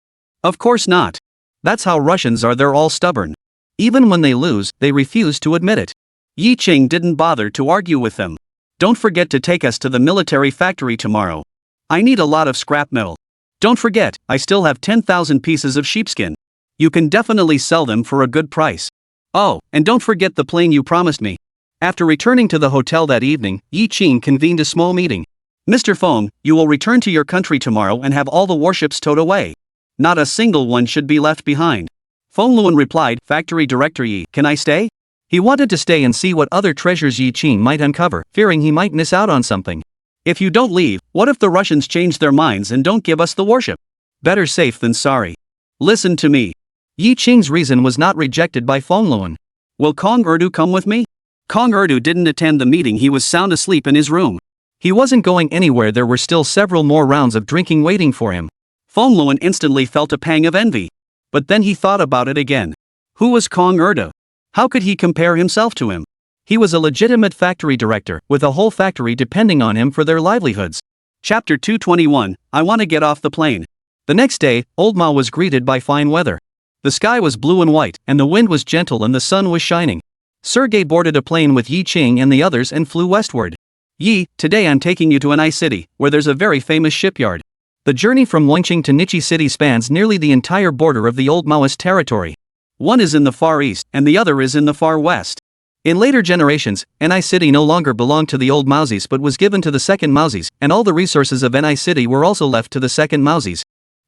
"Of course not. That's how Russians are, they're all stubborn. Even when they lose, they refuse to admit it." Yi Qing didn't bother to argue with them. "Don't forget to take us to the military factory tomorrow. I need a lot of scrap metal. Don't forget, I still have 10,000 pieces of sheepskin. You can definitely sell them for a good price. Oh, and don't forget the plane you promised me." After returning to the hotel that evening, Yi Qing convened a small meeting. "Mr. Feng, you will return to your country tomorrow and have all the warships towed away. Not a single one should be left behind." Feng Luan replied, "Factory Director Yi, can I stay?" He wanted to stay and see what other treasures Yi Qing might uncover, fearing he might miss out on something. "If you don't leave, what if the Russians change their minds and don't give us the warship? Better safe than sorry. Listen to me." Yi Qing's reason was not rejected by Feng Luan. "Will Kong Erdu come with me?" Kong Erdu didn't attend the meeting, he was sound asleep in his room. He wasn't going anywhere, there were still several more rounds of drinking waiting for him. Feng Luan instantly felt a pang of envy. But then he thought about it again. Who was Kong Erdu? How could he compare himself to him? He was a legitimate factory director, with a whole factory depending on him for their livelihoods. Chapter 221, I Want to Get Off the Plane. The next day, Old Ma was greeted by fine weather. The sky was blue and white, and the wind was gentle and the sun was shining. Sergei boarded a plane with Yi Qing and the others and flew westward. "Yi, today I'm taking you to Anai City, where there's a very famous shipyard." The journey from Wenqing to Nichi City spans nearly the entire border of the old Maoist territory. One is in the far east, and the other is in the far west. In later generations, Anai City no longer belonged to the old Maozis but was given to the second Maozis, and all the resources of Anai City were also left to the second Maozis.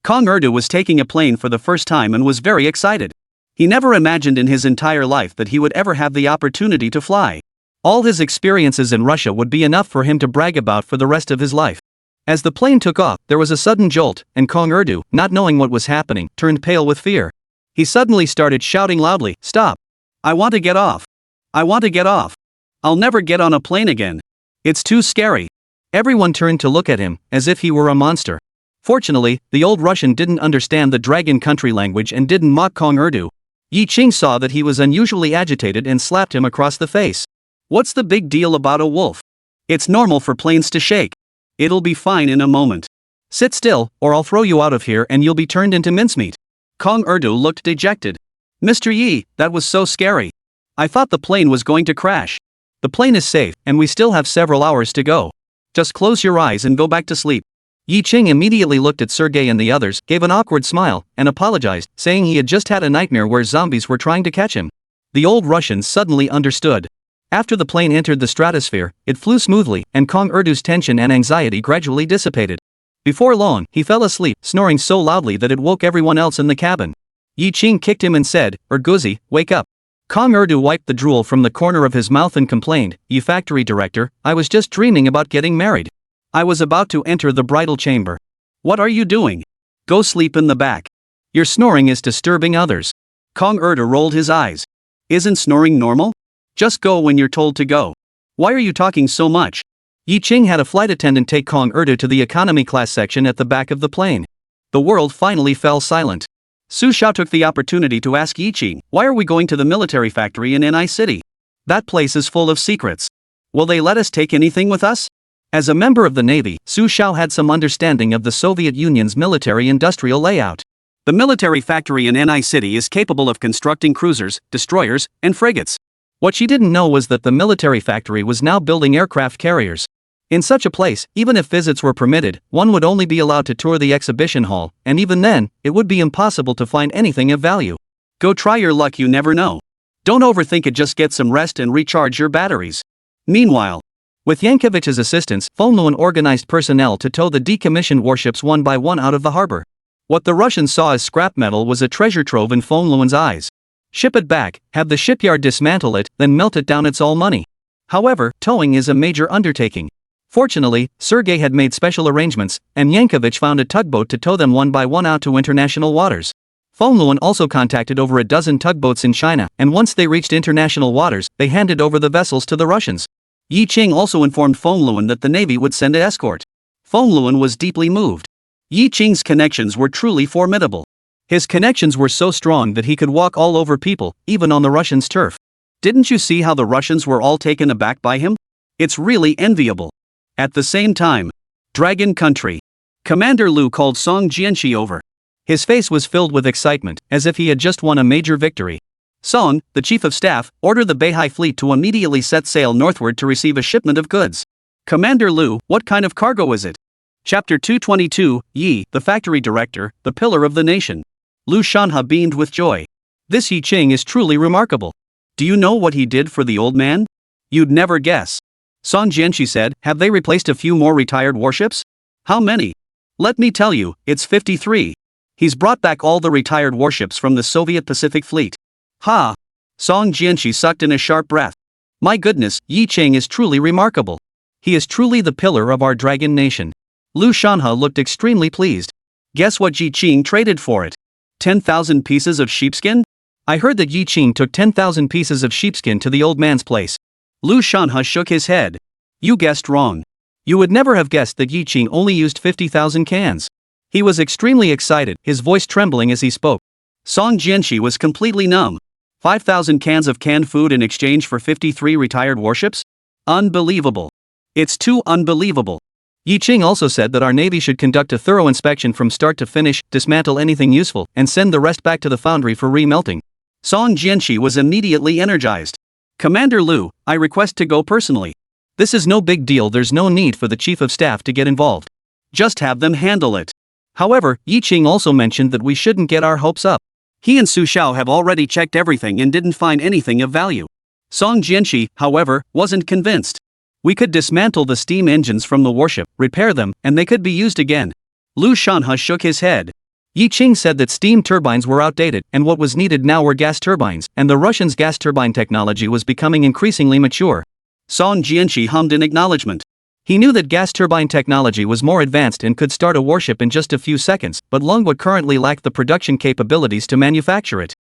Kong Erdu was taking a plane for the first time and was very excited. He never imagined in his entire life that he would ever have the opportunity to fly. All his experiences in Russia would be enough for him to brag about for the rest of his life. As the plane took off, there was a sudden jolt, and Kong Erdu, not knowing what was happening, turned pale with fear. He suddenly started shouting loudly, "Stop! I want to get off! I want to get off! I'll never get on a plane again! It's too scary!" Everyone turned to look at him, as if he were a monster. Fortunately, the old Russian didn't understand the Dragon Country language and didn't mock Kong Erdu. Yi Qing saw that he was unusually agitated and slapped him across the face. "What's the big deal about a wolf? It's normal for planes to shake. It'll be fine in a moment. Sit still, or I'll throw you out of here and you'll be turned into mincemeat." Kong Erdu looked dejected. "Mr. Yi, that was so scary. I thought the plane was going to crash. The plane is safe, and we still have several hours to go. Just close your eyes and go back to sleep." Yi Qing immediately looked at Sergei and the others, gave an awkward smile, and apologized, saying he had just had a nightmare where zombies were trying to catch him. The old Russian suddenly understood. After the plane entered the stratosphere, it flew smoothly, and Kong Erdu's tension and anxiety gradually dissipated. Before long, he fell asleep, snoring so loudly that it woke everyone else in the cabin. Yi Qing kicked him and said, "Erguzi, wake up." Kong Erdu wiped the drool from the corner of his mouth and complained, "You factory director, I was just dreaming about getting married. I was about to enter the bridal chamber." "What are you doing? Go sleep in the back. Your snoring is disturbing others." Kong Erdu rolled his eyes. "Isn't snoring normal? Just go when you're told to go. Why are you talking so much?" Yi Qing had a flight attendant take Kong Erdu to the economy class section at the back of the plane. The world finally fell silent. Su Xiao took the opportunity to ask Yi Qing, "Why are we going to the military factory in Anai City? That place is full of secrets. Will they let us take anything with us?" As a member of the Navy, Su Xiao had some understanding of the Soviet Union's military-industrial layout. The military factory in Anai City is capable of constructing cruisers, destroyers, and frigates. What she didn't know was that the military factory was now building aircraft carriers. In such a place, even if visits were permitted, one would only be allowed to tour the exhibition hall, and even then, it would be impossible to find anything of value. Go try your luck, you never know. Don't overthink it, just get some rest and recharge your batteries. Meanwhile, with Yankovic's assistance, Fonluan organized personnel to tow the decommissioned warships one by one out of the harbor. What the Russians saw as scrap metal was a treasure trove in Fonluan's eyes. Ship it back, have the shipyard dismantle it, then melt it down, it's all money. However, towing is a major undertaking. Fortunately, Sergei had made special arrangements, and Yankovic found a tugboat to tow them one by one out to international waters. Fonluan also contacted over a dozen tugboats in China, and once they reached international waters, they handed over the vessels to the Russians. Yi Qing also informed Fonluan that the Navy would send an escort. Fonluan was deeply moved. Yi Qing's connections were truly formidable. His connections were so strong that he could walk all over people, even on the Russians' turf. Didn't you see how the Russians were all taken aback by him? It's really enviable. At the same time, Dragon Country. Commander Lu called Song Jianxi over. His face was filled with excitement, as if he had just won a major victory. Song, the chief of staff, ordered the Beihai fleet to immediately set sail northward to receive a shipment of goods. Commander Lu, what kind of cargo is it? Chapter 222, Yi, the factory director, the pillar of the nation. Lu Shanha beamed with joy. This Yi Qing is truly remarkable. Do you know what he did for the old man? You'd never guess. Song Jianxi said, have they replaced a few more retired warships? How many? Let me tell you, it's 53. He's brought back all the retired warships from the Soviet Pacific Fleet. Ha! Song Jianxi sucked in a sharp breath. My goodness, Yi Qing is truly remarkable. He is truly the pillar of our dragon nation. Lu Shanha looked extremely pleased. Guess what Yi Qing traded for it? 10,000 pieces of sheepskin? I heard that Yi Qing took 10,000 pieces of sheepskin to the old man's place. Lu Shanha shook his head. You guessed wrong. You would never have guessed that Yi Qing only used 50,000 cans. He was extremely excited, his voice trembling as he spoke. Song Jianxi was completely numb. 5,000 cans of canned food in exchange for 53 retired warships? Unbelievable. It's too unbelievable. Yi Qing also said that our Navy should conduct a thorough inspection from start to finish, dismantle anything useful, and send the rest back to the foundry for remelting. Song Jianxi was immediately energized. Commander Lu, I request to go personally. This is no big deal, there's no need for the chief of staff to get involved. Just have them handle it. However, Yi Qing also mentioned that we shouldn't get our hopes up. He and Su Xiao have already checked everything and didn't find anything of value. Song Jianxi, however, wasn't convinced. We could dismantle the steam engines from the warship, repair them, and they could be used again. Lu Shanha shook his head. Yi Qing said that steam turbines were outdated, and what was needed now were gas turbines, and the Russians' gas turbine technology was becoming increasingly mature. Song Jianxi hummed in acknowledgement. He knew that gas turbine technology was more advanced and could start a warship in just a few seconds, but Longwood currently lacked the production capabilities to manufacture it.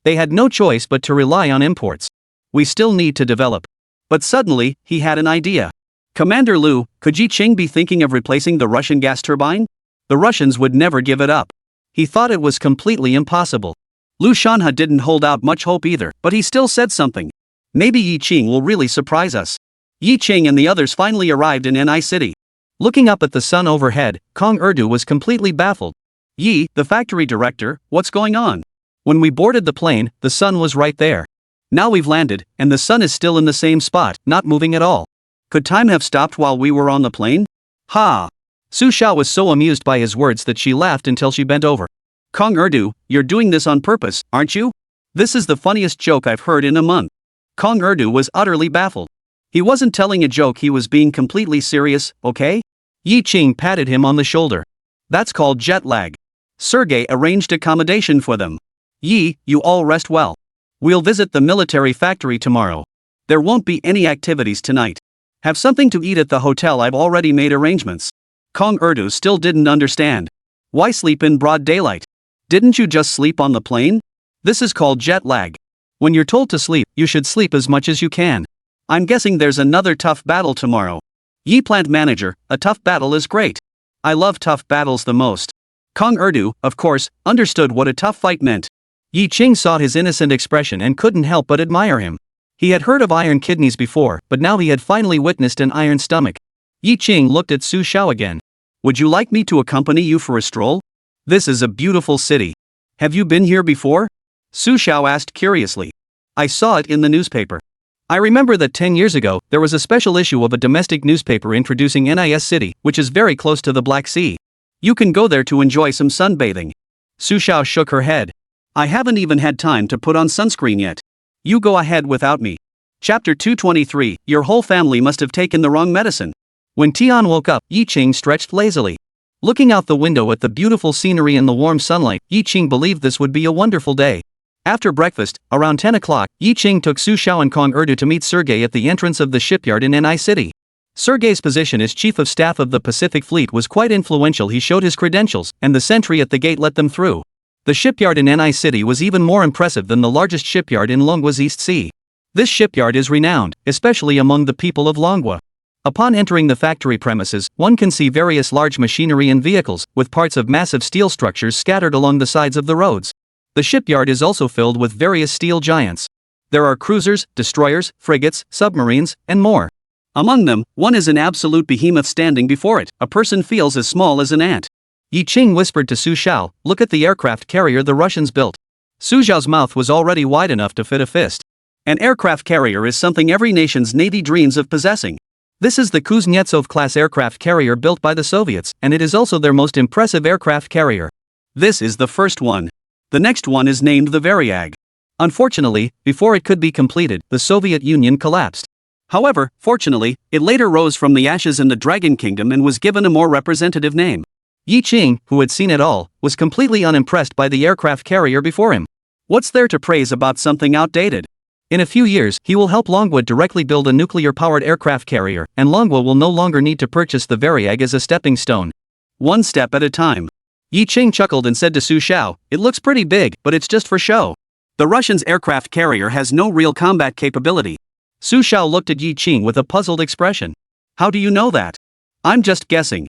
They had no choice but to rely on imports. We still need to develop. But suddenly, he had an idea. Commander Lu, could Yi Qing be thinking of replacing the Russian gas turbine? The Russians would never give it up. He thought it was completely impossible. Lu Shanha didn't hold out much hope either, but he still said something. Maybe Yi Qing will really surprise us. Yi Qing and the others finally arrived in Ni City. Looking up at the sun overhead, Kong Urdu was completely baffled. Yi, the factory director, what's going on? When we boarded the plane, the sun was right there. Now we've landed, and the sun is still in the same spot, not moving at all. Could time have stopped while we were on the plane? Ha! Su Xiao was so amused by his words that she laughed until she bent over. Kong Urdu, you're doing this on purpose, aren't you? This is the funniest joke I've heard in a month. Kong Urdu was utterly baffled. He wasn't telling a joke, he was being completely serious, okay? Yi Qing patted him on the shoulder. That's called jet lag. Sergei arranged accommodation for them. Yi, you all rest well. We'll visit the military factory tomorrow. There won't be any activities tonight. Have something to eat at the hotel, I've already made arrangements. Kong Urdu still didn't understand. Why sleep in broad daylight? Didn't you just sleep on the plane? This is called jet lag. When you're told to sleep, you should sleep as much as you can. I'm guessing there's another tough battle tomorrow. Yi plant manager, a tough battle is great. I love tough battles the most. Kong Urdu, of course, understood what a tough fight meant. Yi Qing saw his innocent expression and couldn't help but admire him. He had heard of iron kidneys before, but now he had finally witnessed an iron stomach. Yi Qing looked at Su Xiao again. Would you like me to accompany you for a stroll? This is a beautiful city. Have you been here before? Su Xiao asked curiously. I saw it in the newspaper. I remember that 10 years ago, there was a special issue of a domestic newspaper introducing NIS City, which is very close to the Black Sea. You can go there to enjoy some sunbathing. Su Xiao shook her head. I haven't even had time to put on sunscreen yet. You go ahead without me. Chapter 223, Your whole family must have taken the wrong medicine. When Tian woke up, Yi Qing stretched lazily. Looking out the window at the beautiful scenery and the warm sunlight, Yi Qing believed this would be a wonderful day. After breakfast, around 10 o'clock, Yi Qing took Su Xiao and Kong Erdu to meet Sergei at the entrance of the shipyard in Ni City. Sergei's position as Chief of Staff of the Pacific Fleet was quite influential. He showed his credentials, and the sentry at the gate let them through. The shipyard in Ni City was even more impressive than the largest shipyard in Longwa's East Sea. This shipyard is renowned, especially among the people of Longwa. Upon entering the factory premises, one can see various large machinery and vehicles, with parts of massive steel structures scattered along the sides of the roads. The shipyard is also filled with various steel giants. There are cruisers, destroyers, frigates, submarines, and more. Among them, one is an absolute behemoth standing before it. A person feels as small as an ant. Yi Qing whispered to Su Xiao, "Look at the aircraft carrier the Russians built." Su Xiao's mouth was already wide enough to fit a fist. An aircraft carrier is something every nation's navy dreams of possessing. This is the Kuznetsov-class aircraft carrier built by the Soviets, and it is also their most impressive aircraft carrier. This is the first one. The next one is named the Varyag. Unfortunately, before it could be completed, the Soviet Union collapsed. However, fortunately, it later rose from the ashes in the Dragon Kingdom and was given a more representative name. Yi Qing, who had seen it all, was completely unimpressed by the aircraft carrier before him. What's there to praise about something outdated? In a few years, he will help Longwa directly build a nuclear-powered aircraft carrier, and Longwa will no longer need to purchase the Varyag as a stepping stone. One step at a time. Yi Qing chuckled and said to Su Xiao, "It looks pretty big, but it's just for show. The Russians' aircraft carrier has no real combat capability." Su Xiao looked at Yi Qing with a puzzled expression. "How do you know that?" I'm just guessing.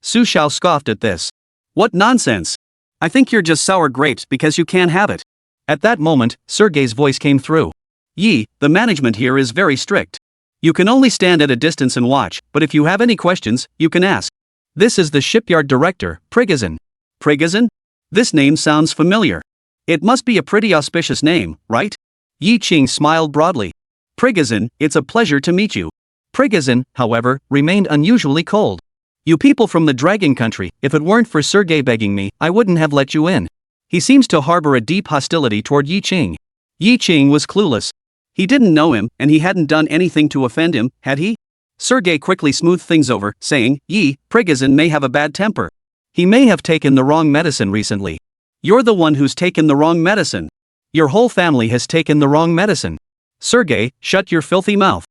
Su Xiao scoffed at this. "What nonsense! I think you're just sour grapes because you can't have it." At that moment, Sergei's voice came through. "Yi, the management here is very strict. You can only stand at a distance and watch, but if you have any questions, you can ask. This is the shipyard director, Prigozhin." Prigozhin? This name sounds familiar. It must be a pretty auspicious name, right? Yi Qing smiled broadly. "Prigozhin, it's a pleasure to meet you." Prigozhin, however, remained unusually cold. "You people from the Dragon Country, if it weren't for Sergei begging me, I wouldn't have let you in." He seems to harbor a deep hostility toward Yi Qing. Yi Qing was clueless. He didn't know him, and he hadn't done anything to offend him, had he? Sergei quickly smoothed things over, saying, "Yi, Prigozhin may have a bad temper. He may have taken the wrong medicine recently." "You're the one who's taken the wrong medicine. Your whole family has taken the wrong medicine." "Sergei, shut your filthy mouth."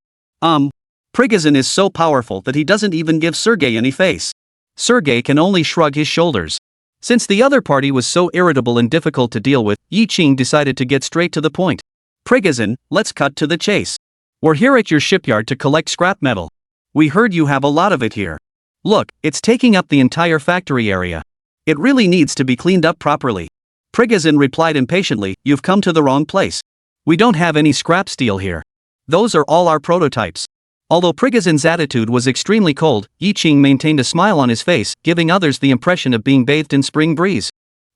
Prigozhin is so powerful that he doesn't even give Sergei any face. Sergei can only shrug his shoulders. Since the other party was so irritable and difficult to deal with, Yi Qing decided to get straight to the point. "Prigozhin, let's cut to the chase. We're here at your shipyard to collect scrap metal. We heard you have a lot of it here. Look, it's taking up the entire factory area. It really needs to be cleaned up properly." Prigozhin replied impatiently, "You've come to the wrong place. We don't have any scrap steel here. Those are all our prototypes." Although Prigozhin's attitude was extremely cold, Yi Qing maintained a smile on his face, giving others the impression of being bathed in spring breeze.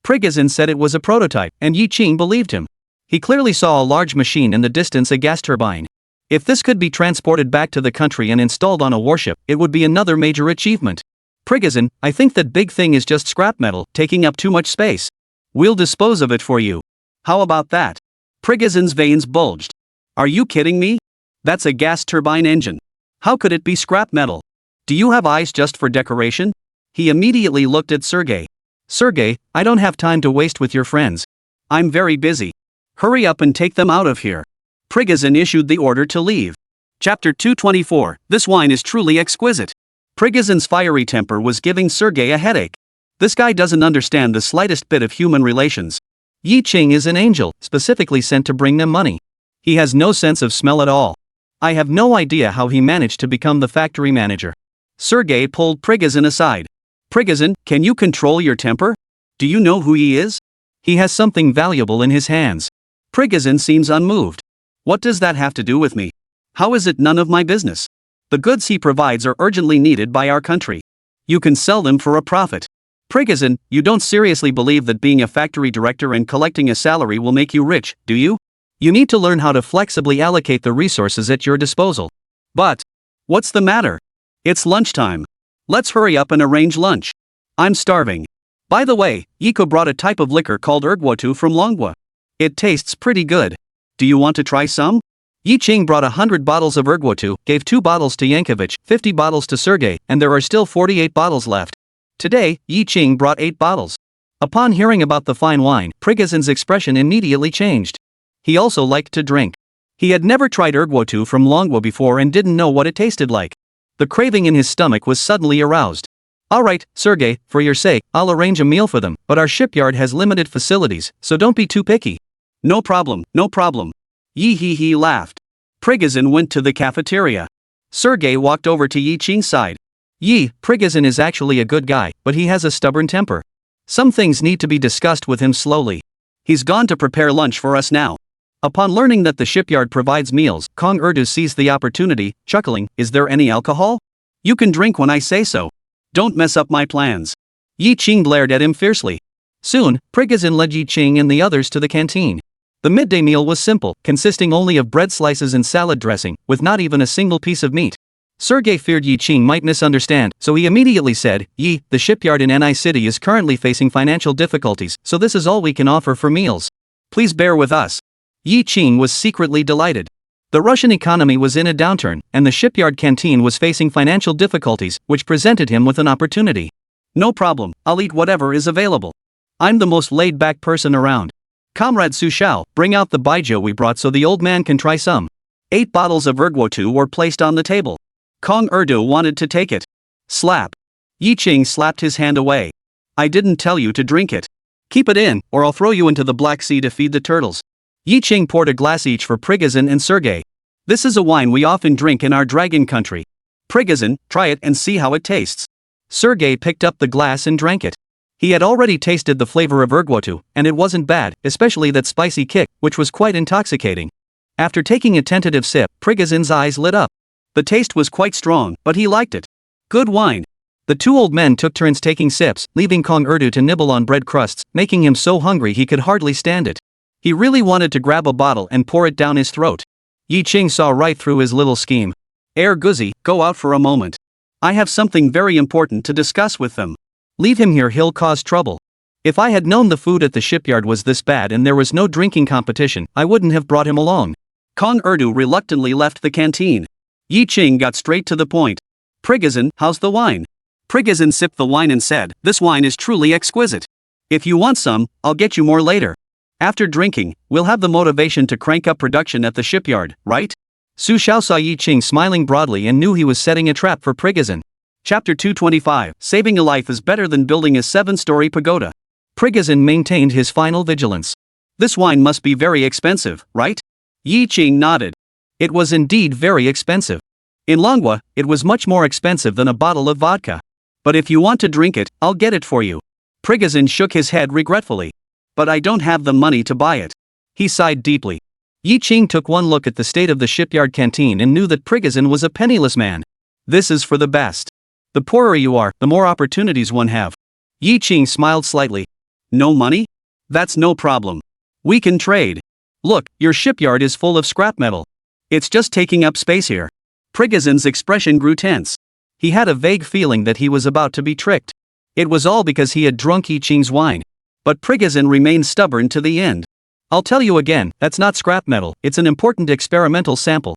Prigozhin said it was a prototype, and Yi Qing believed him. He clearly saw a large machine in the distance, a gas turbine. If this could be transported back to the country and installed on a warship, it would be another major achievement. "Prigozhin, I think that big thing is just scrap metal, taking up too much space. We'll dispose of it for you. How about that?" Prigozhin's veins bulged. "Are you kidding me? That's a gas turbine engine. How could it be scrap metal? Do you have eyes just for decoration?" He immediately looked at Sergei. "Sergei, I don't have time to waste with your friends. I'm very busy. Hurry up and take them out of here." Prigozhin issued the order to leave. Chapter 224, This wine is truly exquisite. Prigozhin's fiery temper was giving Sergei a headache. This guy doesn't understand the slightest bit of human relations. Yi Qing is an angel, specifically sent to bring them money. He has no sense of smell at all. I have no idea how he managed to become the factory manager. Sergei pulled Prigozhin aside. "Prigozhin, can you control your temper? Do you know who he is? He has something valuable in his hands." Prigozhin seems unmoved. "What does that have to do with me? How is it none of my business? The goods he provides are urgently needed by our country. You can sell them for a profit." "Prigozhin, you don't seriously believe that being a factory director and collecting a salary will make you rich, do you?" You need to learn how to flexibly allocate the resources at your disposal. But what's the matter? It's lunchtime. Let's hurry up and arrange lunch. I'm starving. By the way, Yiko brought a type of liquor called ergwotu from Manhwa. It tastes pretty good. Do you want to try some? Yi Ching brought 100 bottles of ergwotu, gave 2 bottles to Yankovic, 50 bottles to Sergei, and there are still 48 bottles left. Today, Yi Ching brought 8 bottles. Upon hearing about the fine wine, Prigozhin's expression immediately changed. He also liked to drink. He had never tried ergwotu from Manhwa before and didn't know what it tasted like. The craving in his stomach was suddenly aroused. Alright, Sergei, for your sake, I'll arrange a meal for them, but our shipyard has limited facilities, so don't be too picky. No problem, no problem. Yi laughed. Prigozhin went to the cafeteria. Sergei walked over to Yi Ching's side. Prigozhin is actually a good guy, but he has a stubborn temper. Some things need to be discussed with him slowly. He's gone to prepare lunch for us now. Upon learning that the shipyard provides meals, Kong Erdu seized the opportunity, chuckling, is there any alcohol? You can drink when I say so. Don't mess up my plans. Yi Ching glared at him fiercely. Soon, Prigozhin led Yi Ching and the others to the canteen. The midday meal was simple, consisting only of bread slices and salad dressing, with not even a single piece of meat. Sergei feared Yi Ching might misunderstand, so he immediately said, the shipyard in Ni City is currently facing financial difficulties, so this is all we can offer for meals. Please bear with us. Yi Ching was secretly delighted. The Russian economy was in a downturn, and the shipyard canteen was facing financial difficulties, which presented him with an opportunity. No problem, I'll eat whatever is available. I'm the most laid-back person around. Comrade Su Xiao, bring out the baijiu we brought so the old man can try some. 8 bottles of ergwotu were placed on the table. Kong Erdu wanted to take it. Slap. Yi Ching slapped his hand away. I didn't tell you to drink it. Keep it in, or I'll throw you into the Black Sea to feed the turtles. Yi Ching poured a glass each for Prigozhin and Sergei. This is a wine we often drink in our dragon country. Prigozhin, try it and see how it tastes. Sergei picked up the glass and drank it. He had already tasted the flavor of ergwotu, and it wasn't bad, especially that spicy kick, which was quite intoxicating. After taking a tentative sip, Prigozhin's eyes lit up. The taste was quite strong, but he liked it. Good wine. The 2 old men took turns taking sips, leaving Kong Erdu to nibble on bread crusts, making him so hungry he could hardly stand it. He really wanted to grab a bottle and pour it down his throat. Yi Ching saw right through his little scheme. Guzi, go out for a moment. I have something very important to discuss with them. Leave him here, he'll cause trouble. If I had known the food at the shipyard was this bad and there was no drinking competition, I wouldn't have brought him along. Kong Erdu reluctantly left the canteen. Yi Ching got straight to the point. Prigozhin, how's the wine? Prigozhin sipped the wine and said, this wine is truly exquisite. If you want some, I'll get you more later. After drinking, we'll have the motivation to crank up production at the shipyard, right? Su Xiao saw Yi Ching smiling broadly and knew he was setting a trap for Prigozhin. Chapter 225, Saving a life is better than building a 7-story pagoda. Prigozhin maintained his final vigilance. This wine must be very expensive, right? Yi Ching nodded. It was indeed very expensive. In Manhwa, it was much more expensive than a bottle of vodka. But if you want to drink it, I'll get it for you. Prigozhin shook his head regretfully. But I don't have the money to buy it. He sighed deeply. Yi Ching took one look at the state of the shipyard canteen and knew that Prigozhin was a penniless man. This is for the best. The poorer you are, the more opportunities one have. Yi Ching smiled slightly. No money? That's no problem. We can trade. Look, your shipyard is full of scrap metal. It's just taking up space here. Prigozhin's expression grew tense. He had a vague feeling that he was about to be tricked. It was all because he had drunk Yi Ching's wine. But Prigozhin remained stubborn to the end. I'll tell you again, that's not scrap metal, it's an important experimental sample.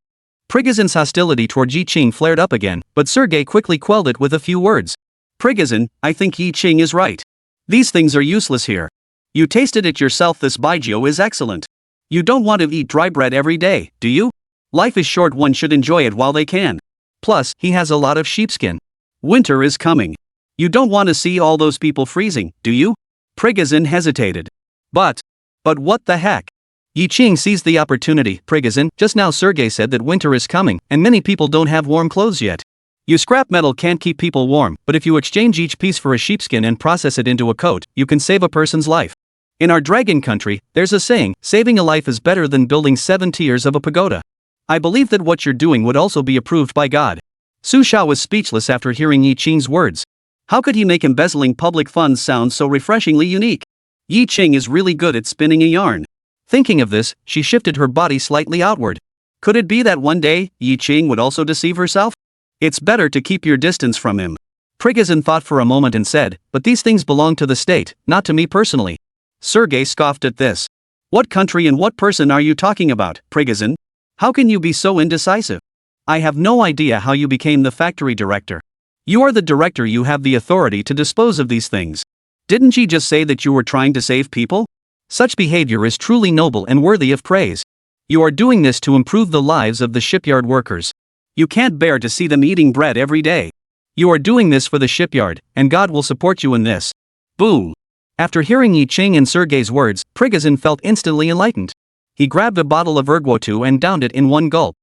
Prigozhin's hostility toward Yi Ching flared up again, but Sergei quickly quelled it with a few words. Prigozhin, I think Yi Ching is right. These things are useless here. You tasted it yourself, this baijiu is excellent. You don't want to eat dry bread every day, do you? Life is short, one should enjoy it while they can. Plus, he has a lot of sheepskin. Winter is coming. You don't want to see all those people freezing, do you? Prigozhin hesitated. But what the heck? Yi Ching seized the opportunity. Prigozhin, just now Sergei said that winter is coming, and many people don't have warm clothes yet. You scrap metal can't keep people warm, but if you exchange each piece for a sheepskin and process it into a coat, you can save a person's life. In our dragon country, there's a saying, saving a life is better than building 7 tiers of a pagoda. I believe that what you're doing would also be approved by God. Su Xiao was speechless after hearing Yi Ching's words. How could he make embezzling public funds sound so refreshingly unique? Yi Ching is really good at spinning a yarn. Thinking of this, she shifted her body slightly outward. Could it be that one day, Yi Qing would also deceive herself? It's better to keep your distance from him. Prigozhin thought for a moment and said, but these things belong to the state, not to me personally. Sergei scoffed at this. What country and what person are you talking about, Prigozhin? How can you be so indecisive? I have no idea how you became the factory director. You are the director, you have the authority to dispose of these things. Didn't you just say that you were trying to save people? Such behavior is truly noble and worthy of praise. You are doing this to improve the lives of the shipyard workers. You can't bear to see them eating bread every day. You are doing this for the shipyard, and God will support you in this. Boom. After hearing Yi Qing and Sergei's words, Prigozhin felt instantly enlightened. He grabbed a bottle of ergwotu and downed it in one gulp.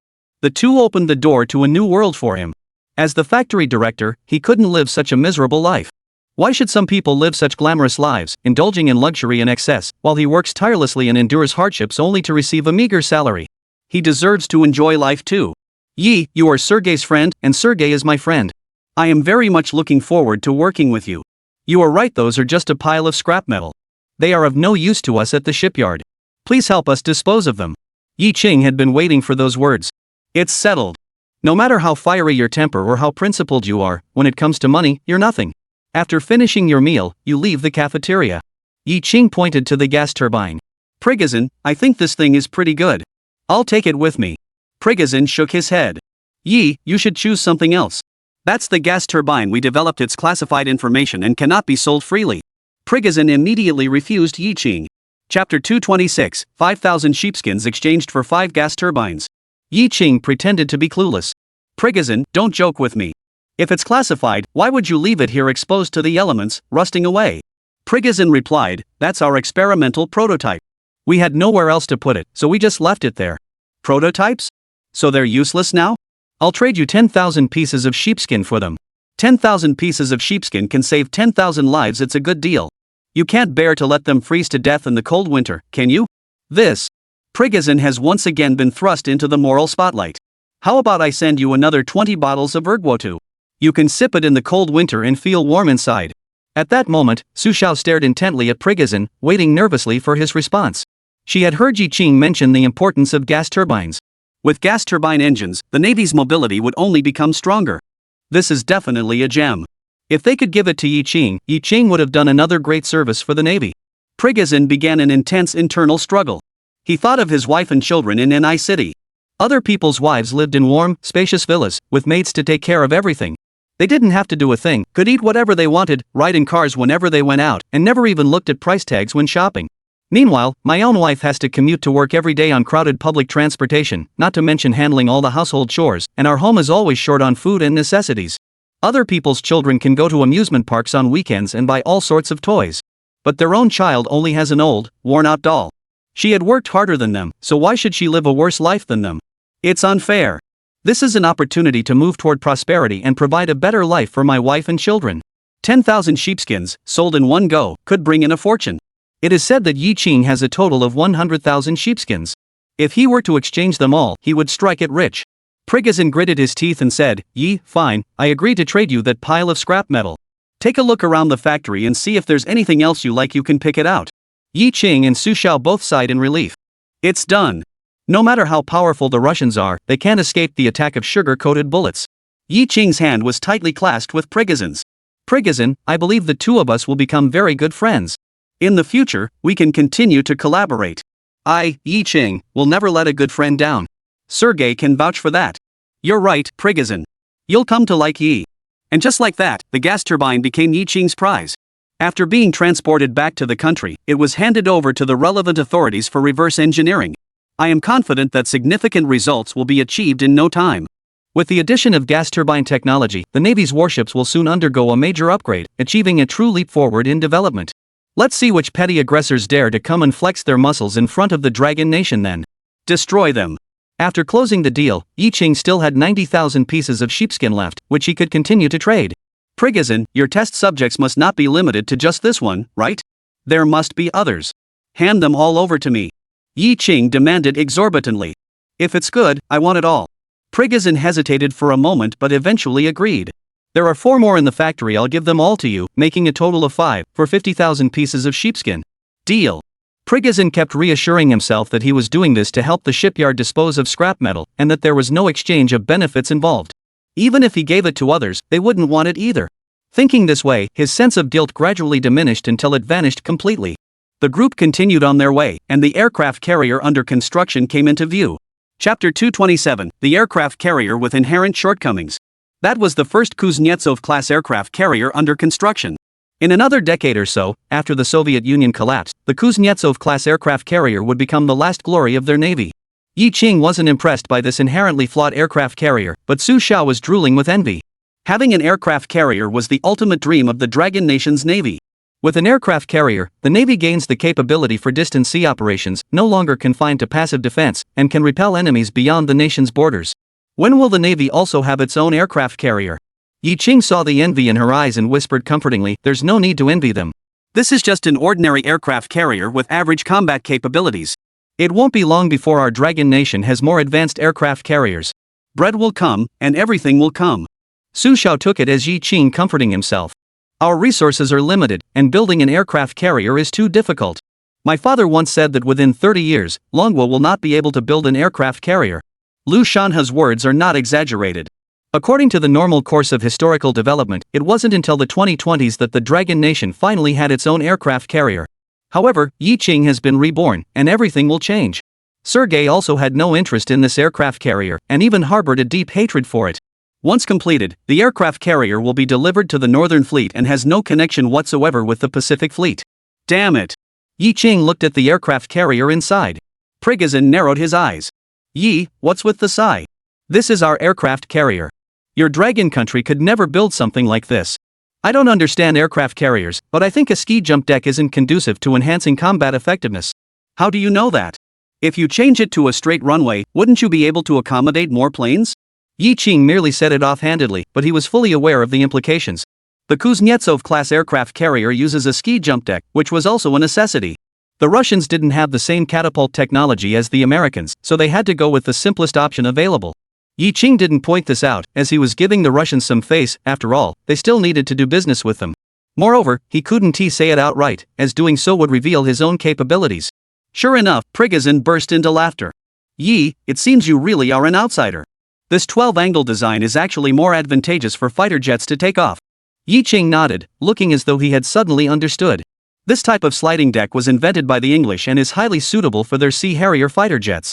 The two opened the door to a new world for him. As the factory director, he couldn't live such a miserable life. Why should some people live such glamorous lives, indulging in luxury and excess, while he works tirelessly and endures hardships only to receive a meager salary? He deserves to enjoy life too. Yi, you are Sergei's friend, and Sergei is my friend. I am very much looking forward to working with you. You are right, those are just a pile of scrap metal. They are of no use to us at the shipyard. Please help us dispose of them. Yi Qing had been waiting for those words. It's settled. No matter how fiery your temper or how principled you are, when it comes to money, you're nothing. After finishing your meal, you leave the cafeteria. Yi Qing pointed to the gas turbine. Prigozhin, I think this thing is pretty good. I'll take it with me. Prigozhin shook his head. Yi, you should choose something else. That's the gas turbine we developed, it's classified information and cannot be sold freely. Prigozhin immediately refused Yi Qing. Chapter 226, 5,000 sheepskins exchanged for 5 gas turbines. Yi Qing pretended to be clueless. Prigozhin, don't joke with me. If it's classified, why would you leave it here exposed to the elements, rusting away? Prigozhin replied, that's our experimental prototype. We had nowhere else to put it, so we just left it there. Prototypes? So they're useless now? I'll trade you 10,000 pieces of sheepskin for them. 10,000 pieces of sheepskin can save 10,000 lives, it's a good deal. You can't bear to let them freeze to death in the cold winter, can you? This. Prigozhin has once again been thrust into the moral spotlight. How about I send you another 20 bottles of ergwotu? You can sip it in the cold winter and feel warm inside. At that moment, Su Xiao stared intently at Prigozhin, waiting nervously for his response. She had heard Yi Qing mention the importance of gas turbines. With gas turbine engines, the Navy's mobility would only become stronger. This is definitely a gem. If they could give it to Yi Qing would have done another great service for the Navy. Prigozhin began an intense internal struggle. He thought of his wife and children in Ni City. Other people's wives lived in warm, spacious villas, with maids to take care of everything. They didn't have to do a thing, could eat whatever they wanted, ride in cars whenever they went out, and never even looked at price tags when shopping. Meanwhile, my own wife has to commute to work every day on crowded public transportation, not to mention handling all the household chores, and our home is always short on food and necessities. Other people's children can go to amusement parks on weekends and buy all sorts of toys. But their own child only has an old, worn-out doll. She had worked harder than them, so why should she live a worse life than them? It's unfair. This is an opportunity to move toward prosperity and provide a better life for my wife and children. 10,000 sheepskins, sold in one go, could bring in a fortune. It is said that Yi Qing has a total of 100,000 sheepskins. If he were to exchange them all, he would strike it rich. Prigozhin gritted his teeth and said, Yi, fine, I agree to trade you that pile of scrap metal. Take a look around the factory and see if there's anything else you like, you can pick it out. Yi Qing and Su Xiao both sighed in relief. It's done. No matter how powerful the Russians are, they can't escape the attack of sugar-coated bullets. Yi Qing's hand was tightly clasped with Prigozhin's. Prigozhin, I believe the two of us will become very good friends. In the future, we can continue to collaborate. I, Yi Qing, will never let a good friend down. Sergei can vouch for that. You're right, Prigozhin. You'll come to like Yi. And just like that, the gas turbine became Yi Qing's prize. After being transported back to the country, it was handed over to the relevant authorities for reverse engineering. I am confident that significant results will be achieved in no time. With the addition of gas turbine technology, the Navy's warships will soon undergo a major upgrade, achieving a true leap forward in development. Let's see which petty aggressors dare to come and flex their muscles in front of the Dragon Nation then. Destroy them. After closing the deal, Yi Qing still had 90,000 pieces of sheepskin left, which he could continue to trade. Prigozhin, your test subjects must not be limited to just this one, right? There must be others. Hand them all over to me. Yi Qing demanded exorbitantly. If it's good, I want it all. Prigozhin hesitated for a moment but eventually agreed. There are 4 more in the factory, I'll give them all to you, making a total of 5, for 50,000 pieces of sheepskin. Deal. Prigozhin kept reassuring himself that he was doing this to help the shipyard dispose of scrap metal and that there was no exchange of benefits involved. Even if he gave it to others, they wouldn't want it either. Thinking this way, his sense of guilt gradually diminished until it vanished completely. The group continued on their way, and the aircraft carrier under construction came into view. Chapter 227, The Aircraft Carrier with Inherent Shortcomings. That was the first Kuznetsov-class aircraft carrier under construction. In another decade or so, after the Soviet Union collapsed, the Kuznetsov-class aircraft carrier would become the last glory of their navy. Yi Qing wasn't impressed by this inherently flawed aircraft carrier, but Su Xiao was drooling with envy. Having an aircraft carrier was the ultimate dream of the Dragon Nation's navy. With an aircraft carrier, the Navy gains the capability for distant sea operations, no longer confined to passive defense, and can repel enemies beyond the nation's borders. When will the Navy also have its own aircraft carrier? Yi Qing saw the envy in her eyes and whispered comfortingly, "There's no need to envy them. This is just an ordinary aircraft carrier with average combat capabilities. It won't be long before our Dragon Nation has more advanced aircraft carriers. Bread will come, and everything will come." Su Xiao took it as Yi Qing comforting himself. "Our resources are limited, and building an aircraft carrier is too difficult. My father once said that within 30 years, Manhwa will not be able to build an aircraft carrier." Lu Shanha's words are not exaggerated. According to the normal course of historical development, it wasn't until the 2020s that the Dragon Nation finally had its own aircraft carrier. However, Yi Qing has been reborn, and everything will change. Sergei also had no interest in this aircraft carrier, and even harbored a deep hatred for it. Once completed, the aircraft carrier will be delivered to the Northern Fleet and has no connection whatsoever with the Pacific Fleet. Damn it! Yi Qing looked at the aircraft carrier inside. Prigozhin narrowed his eyes. "Yi, what's with the sigh? This is our aircraft carrier. Your dragon country could never build something like this. I don't understand aircraft carriers, but I think a ski jump deck isn't conducive to enhancing combat effectiveness." "How do you know that? If you change it to a straight runway, wouldn't you be able to accommodate more planes?" Yi Qing merely said it offhandedly, but he was fully aware of the implications. The Kuznetsov-class aircraft carrier uses a ski jump deck, which was also a necessity. The Russians didn't have the same catapult technology as the Americans, so they had to go with the simplest option available. Yi Qing didn't point this out, as he was giving the Russians some face. After all, they still needed to do business with them. Moreover, he couldn't say it outright, as doing so would reveal his own capabilities. Sure enough, Prigozhin burst into laughter. "Yi, it seems you really are an outsider. This 12-angle design is actually more advantageous for fighter jets to take off." Yi Qing nodded, looking as though he had suddenly understood. This type of sliding deck was invented by the English and is highly suitable for their Sea Harrier fighter jets.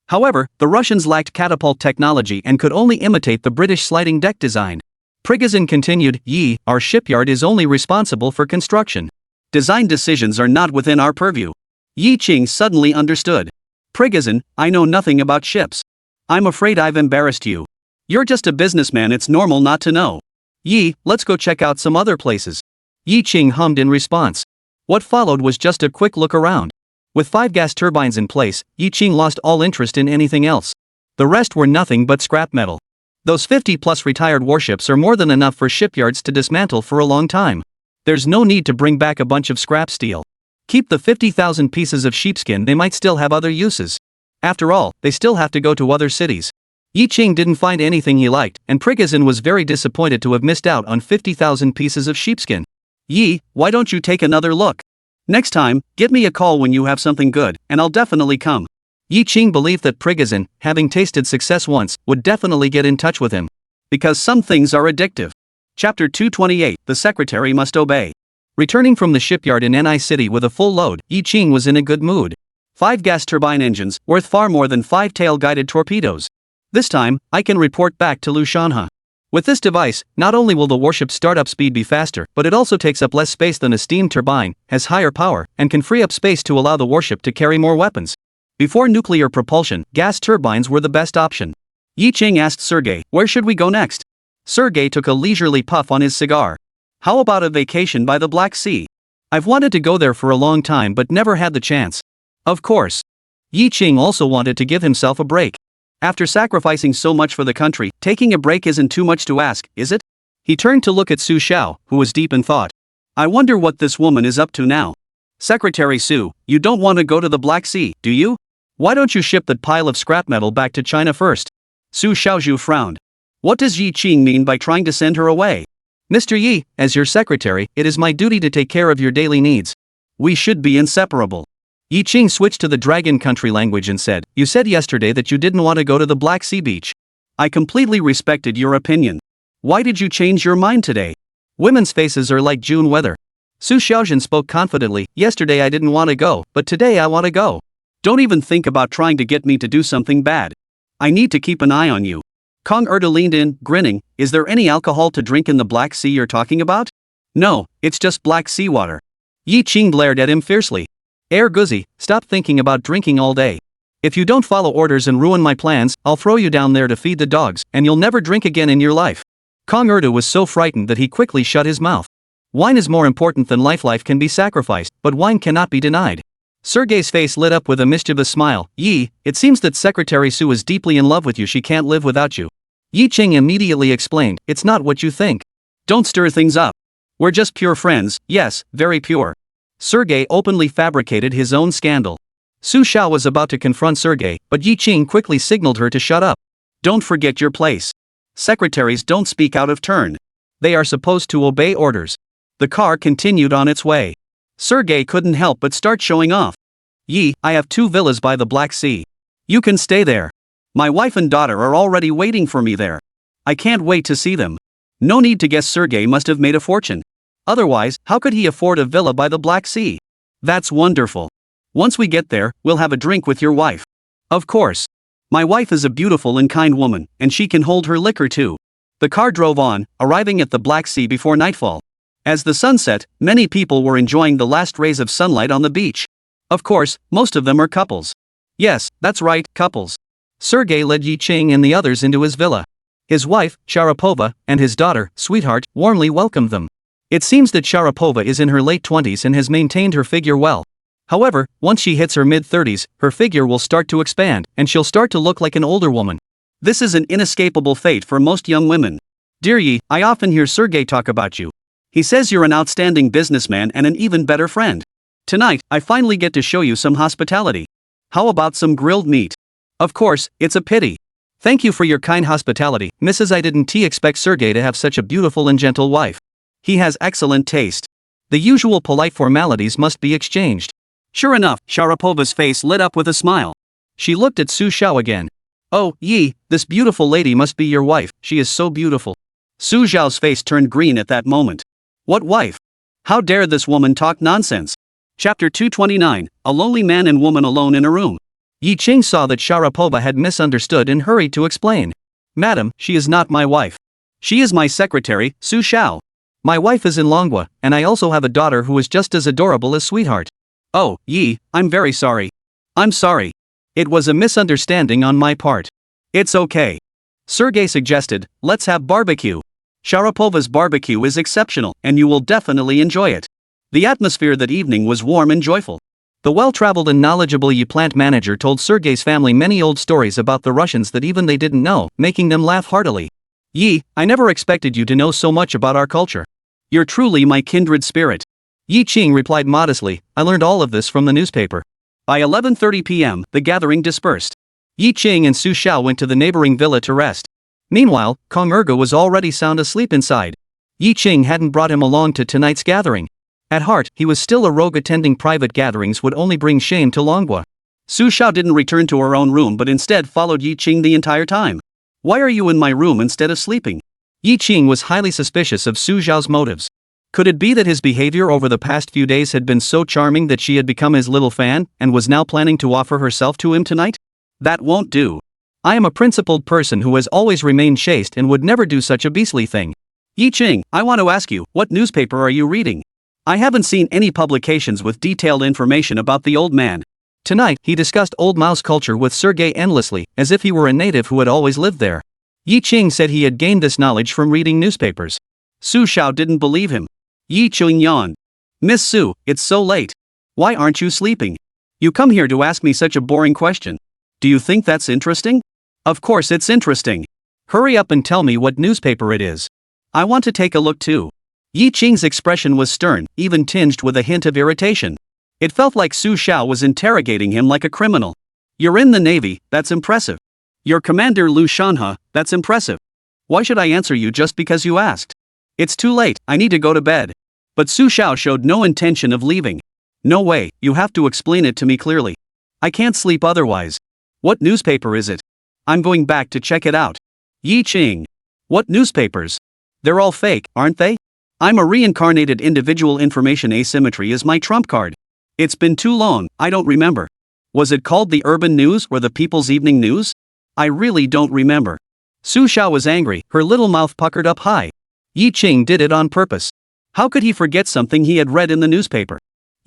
However, the Russians lacked catapult technology and could only imitate the British sliding deck design. Prigozhin continued, "Yi, our shipyard is only responsible for construction. Design decisions are not within our purview." Yi Qing suddenly understood. "Prigozhin, I know nothing about ships. I'm afraid I've embarrassed you. You're just a businessman, it's normal not to know. Yi, let's go check out some other places." Yi Qing hummed in response. What followed was just a quick look around. With 5 gas turbines in place, Yi Qing lost all interest in anything else. The rest were nothing but scrap metal. Those 50-plus retired warships are more than enough for shipyards to dismantle for a long time. There's no need to bring back a bunch of scrap steel. Keep the 50,000 pieces of sheepskin, they might still have other uses. After all, they still have to go to other cities. Yi Qing didn't find anything he liked, and Prigozhin was very disappointed to have missed out on 50,000 pieces of sheepskin. "Yi, why don't you take another look? Next time, give me a call when you have something good, and I'll definitely come." Yi Qing believed that Prigozhin, having tasted success once, would definitely get in touch with him. Because some things are addictive. Chapter 228, The Secretary Must Obey. Returning from the shipyard in Ni City with a full load, Yi Qing was in a good mood. 5 gas turbine engines, worth far more than 5 tail-guided torpedoes. This time, I can report back to Lu Shanha. With this device, not only will the warship's startup speed be faster, but it also takes up less space than a steam turbine, has higher power, and can free up space to allow the warship to carry more weapons. Before nuclear propulsion, gas turbines were the best option. Yi Qing asked Sergei, "Where should we go next?" Sergei took a leisurely puff on his cigar. "How about a vacation by the Black Sea? I've wanted to go there for a long time but never had the chance." Of course. Yi Qing also wanted to give himself a break. After sacrificing so much for the country, taking a break isn't too much to ask, is it? He turned to look at Su Xiao, who was deep in thought. "I wonder what this woman is up to now. Secretary Su, you don't want to go to the Black Sea, do you? Why don't you ship that pile of scrap metal back to China first?" Su Xiaozhu frowned. What does Yi Qing mean by trying to send her away? "Mr. Yi, as your secretary, it is my duty to take care of your daily needs. We should be inseparable. Yi Qing switched to the Dragon Country language and said, "You said yesterday that you didn't want to go to the Black Sea beach. I completely respected your opinion. Why did you change your mind today? Women's faces are like June weather." Su Xiaojin spoke confidently, "Yesterday I didn't want to go, but today I want to go. Don't even think about trying to get me to do something bad. I need to keep an eye on you." Kong Erda leaned in, grinning. "Is there any alcohol to drink in the Black Sea you're talking about?" "No, it's just black seawater." Yi Qing glared at him fiercely. Guzzi, stop thinking about drinking all day. If you don't follow orders and ruin my plans, I'll throw you down there to feed the dogs, and you'll never drink again in your life. Kong Erda was so frightened that he quickly shut his mouth. Wine is more important than life. Life can be sacrificed, but wine cannot be denied. Sergei's face lit up with a mischievous smile. "Yi, it seems that Secretary Su is deeply in love with you. She can't live without you." Yi Qing immediately explained, "It's not what you think. Don't stir things up. We're just pure friends, yes, very pure." Sergei openly fabricated his own scandal. Su Xiao was about to confront Sergei, but Yi Qing quickly signaled her to shut up. "Don't forget your place. Secretaries don't speak out of turn. They are supposed to obey orders." The car continued on its way. Sergei couldn't help but start showing off. "Yi, I have 2 villas by the Black Sea. You can stay there. My wife and daughter are already waiting for me there. I can't wait to see them." No need to guess, Sergei must have made a fortune. Otherwise, how could he afford a villa by the Black Sea? "That's wonderful. Once we get there, we'll have a drink with your wife." "Of course. My wife is a beautiful and kind woman, and she can hold her liquor too." The car drove on, arriving at the Black Sea before nightfall. As the sun set, many people were enjoying the last rays of sunlight on the beach. Of course, most of them are couples. Yes, that's right, couples. Sergei led Yi Qing and the others into his villa. His wife, Sharapova, and his daughter, Sweetheart, warmly welcomed them. It seems that Sharapova is in her late 20s and has maintained her figure well. However, once she hits her mid-30s, her figure will start to expand, and she'll start to look like an older woman. This is an inescapable fate for most young women. "Dear Yi, I often hear Sergei talk about you. He says you're an outstanding businessman and an even better friend. Tonight, I finally get to show you some hospitality. How about some grilled meat?" "Of course, it's a pity. Thank you for your kind hospitality, Mrs. I didn't expect Sergei to have such a beautiful and gentle wife. He has excellent taste. The usual polite formalities must be exchanged." Sure enough, Sharapova's face lit up with a smile. She looked at Su Xiao again. "Oh, Yi, this beautiful lady must be your wife. She is so beautiful." Su Xiao's face turned green at that moment. What wife? How dare this woman talk nonsense? Chapter 229, A Lonely Man and Woman Alone in a Room. Yi Qing saw that Sharapova had misunderstood and hurried to explain. "Madam, she is not my wife. She is my secretary, Su Xiao. My wife is in Manhwa, and I also have a daughter who is just as adorable as Sweetheart." "Oh, Yi, I'm very sorry. I'm sorry. It was a misunderstanding on my part." "It's okay." Sergei suggested, "Let's have barbecue. Sharapova's barbecue is exceptional, and you will definitely enjoy it." The atmosphere that evening was warm and joyful. The well-traveled and knowledgeable Yi plant manager told Sergei's family many old stories about the Russians that even they didn't know, making them laugh heartily. "Yi, I never expected you to know so much about our culture. You're truly my kindred spirit." Yi Qing replied modestly, "I learned all of this from the newspaper." By 11:30 p.m., the gathering dispersed. Yi Qing and Su Xiao went to the neighboring villa to rest. Meanwhile, Kong Erga was already sound asleep inside. Yi Qing hadn't brought him along to tonight's gathering. At heart, he was still a rogue. Attending private gatherings would only bring shame to Manhwa. Su Xiao didn't return to her own room but instead followed Yi Qing the entire time. "Why are you in my room instead of sleeping?" Yi Qing was highly suspicious of Su Xiao's motives. Could it be that his behavior over the past few days had been so charming that she had become his little fan, and was now planning to offer herself to him tonight? That won't do. I am a principled person who has always remained chaste and would never do such a beastly thing. Yi Qing, I want to ask you, what newspaper are you reading? I haven't seen any publications with detailed information about the old man. Tonight, he discussed old mouse culture with Sergei endlessly, as if he were a native who had always lived there. Yi Qing said he had gained this knowledge from reading newspapers. Su Xiao didn't believe him. Yi Qing yawned. "Miss Su, it's so late. Why aren't you sleeping? You come here to ask me such a boring question. Do you think that's interesting?" "Of course it's interesting. Hurry up and tell me what newspaper it is. I want to take a look too." Yi Qing's expression was stern, even tinged with a hint of irritation. It felt like Su Xiao was interrogating him like a criminal. "You're in the Navy, that's impressive. You're Commander Lu Shanhe, that's impressive. Why should I answer you just because you asked? It's too late, I need to go to bed." But Su Xiao showed no intention of leaving. No way, you have to explain it to me clearly. I can't sleep otherwise. What newspaper is it? I'm going back to check it out. Yi Ching. What newspapers? They're all fake, aren't they? I'm a reincarnated individual. Information asymmetry is my trump card. It's been too long, I don't remember. Was it called the Urban News or the People's Evening News? I really don't remember. Su Xiao was angry, her little mouth puckered up high. Yi Ching did it on purpose. How could he forget something he had read in the newspaper?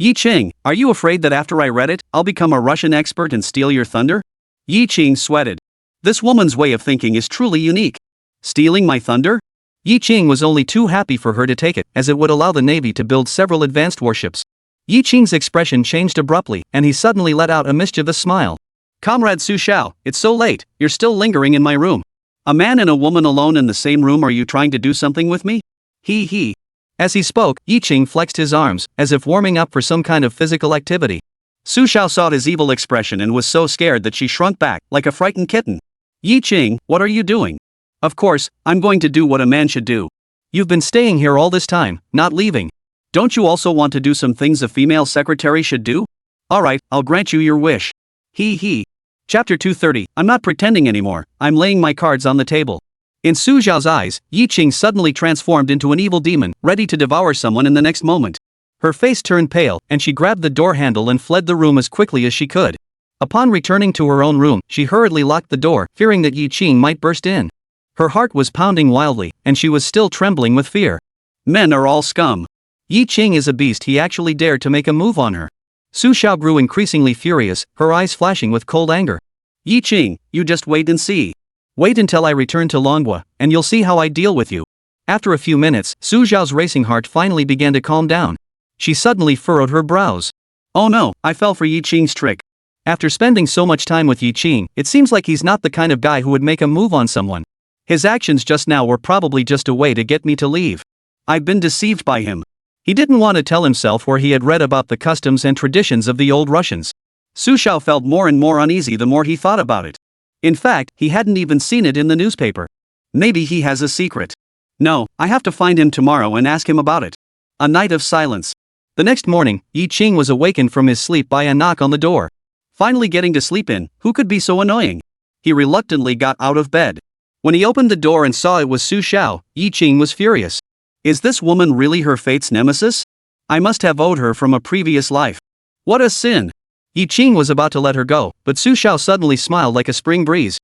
Yi Ching, are you afraid that after I read it, I'll become a Russian expert and steal your thunder? Yi Ching sweated. This woman's way of thinking is truly unique. Stealing my thunder? Yi Ching was only too happy for her to take it, as it would allow the Navy to build several advanced warships. Yi Ching's expression changed abruptly, and he suddenly let out a mischievous smile. Comrade Su Xiao, it's so late, you're still lingering in my room. A man and a woman alone in the same room, are you trying to do something with me? Hee hee. As he spoke, Yi Ching flexed his arms, as if warming up for some kind of physical activity. Su Xiao saw his evil expression and was so scared that she shrunk back, like a frightened kitten. Yi Ching, what are you doing? Of course, I'm going to do what a man should do. You've been staying here all this time, not leaving. Don't you also want to do some things a female secretary should do? Alright, I'll grant you your wish. Hee hee. Chapter 230, I'm not pretending anymore, I'm laying my cards on the table. In Su Xiao's eyes, Yi Ching suddenly transformed into an evil demon, ready to devour someone in the next moment. Her face turned pale, and she grabbed the door handle and fled the room as quickly as she could. Upon returning to her own room, she hurriedly locked the door, fearing that Yi Ching might burst in. Her heart was pounding wildly, and she was still trembling with fear. Men are all scum. Yi Ching is a beast. He actually dared to make a move on her. Su Xiao grew increasingly furious, her eyes flashing with cold anger. Yi Ching, you just wait and see. Wait until I return to Manhwa, and you'll see how I deal with you. After a few minutes, Su Xiao's racing heart finally began to calm down. She suddenly furrowed her brows. Oh no, I fell for Yi Ching's trick. After spending so much time with Yi Ching, it seems like he's not the kind of guy who would make a move on someone. His actions just now were probably just a way to get me to leave. I've been deceived by him. He didn't want to tell himself where he had read about the customs and traditions of the old Russians. Su Xiao felt more and more uneasy the more he thought about it. In fact, he hadn't even seen it in the newspaper. Maybe he has a secret. No, I have to find him tomorrow and ask him about it. A night of silence. The next morning, Yi Ching was awakened from his sleep by a knock on the door. Finally getting to sleep in, who could be so annoying? He reluctantly got out of bed. When he opened the door and saw it was Su Xiao, Yi Ching was furious. Is this woman really her fate's nemesis? I must have owed her from a previous life. What a sin! Yi Ching was about to let her go, but Su Xiao suddenly smiled like a spring breeze.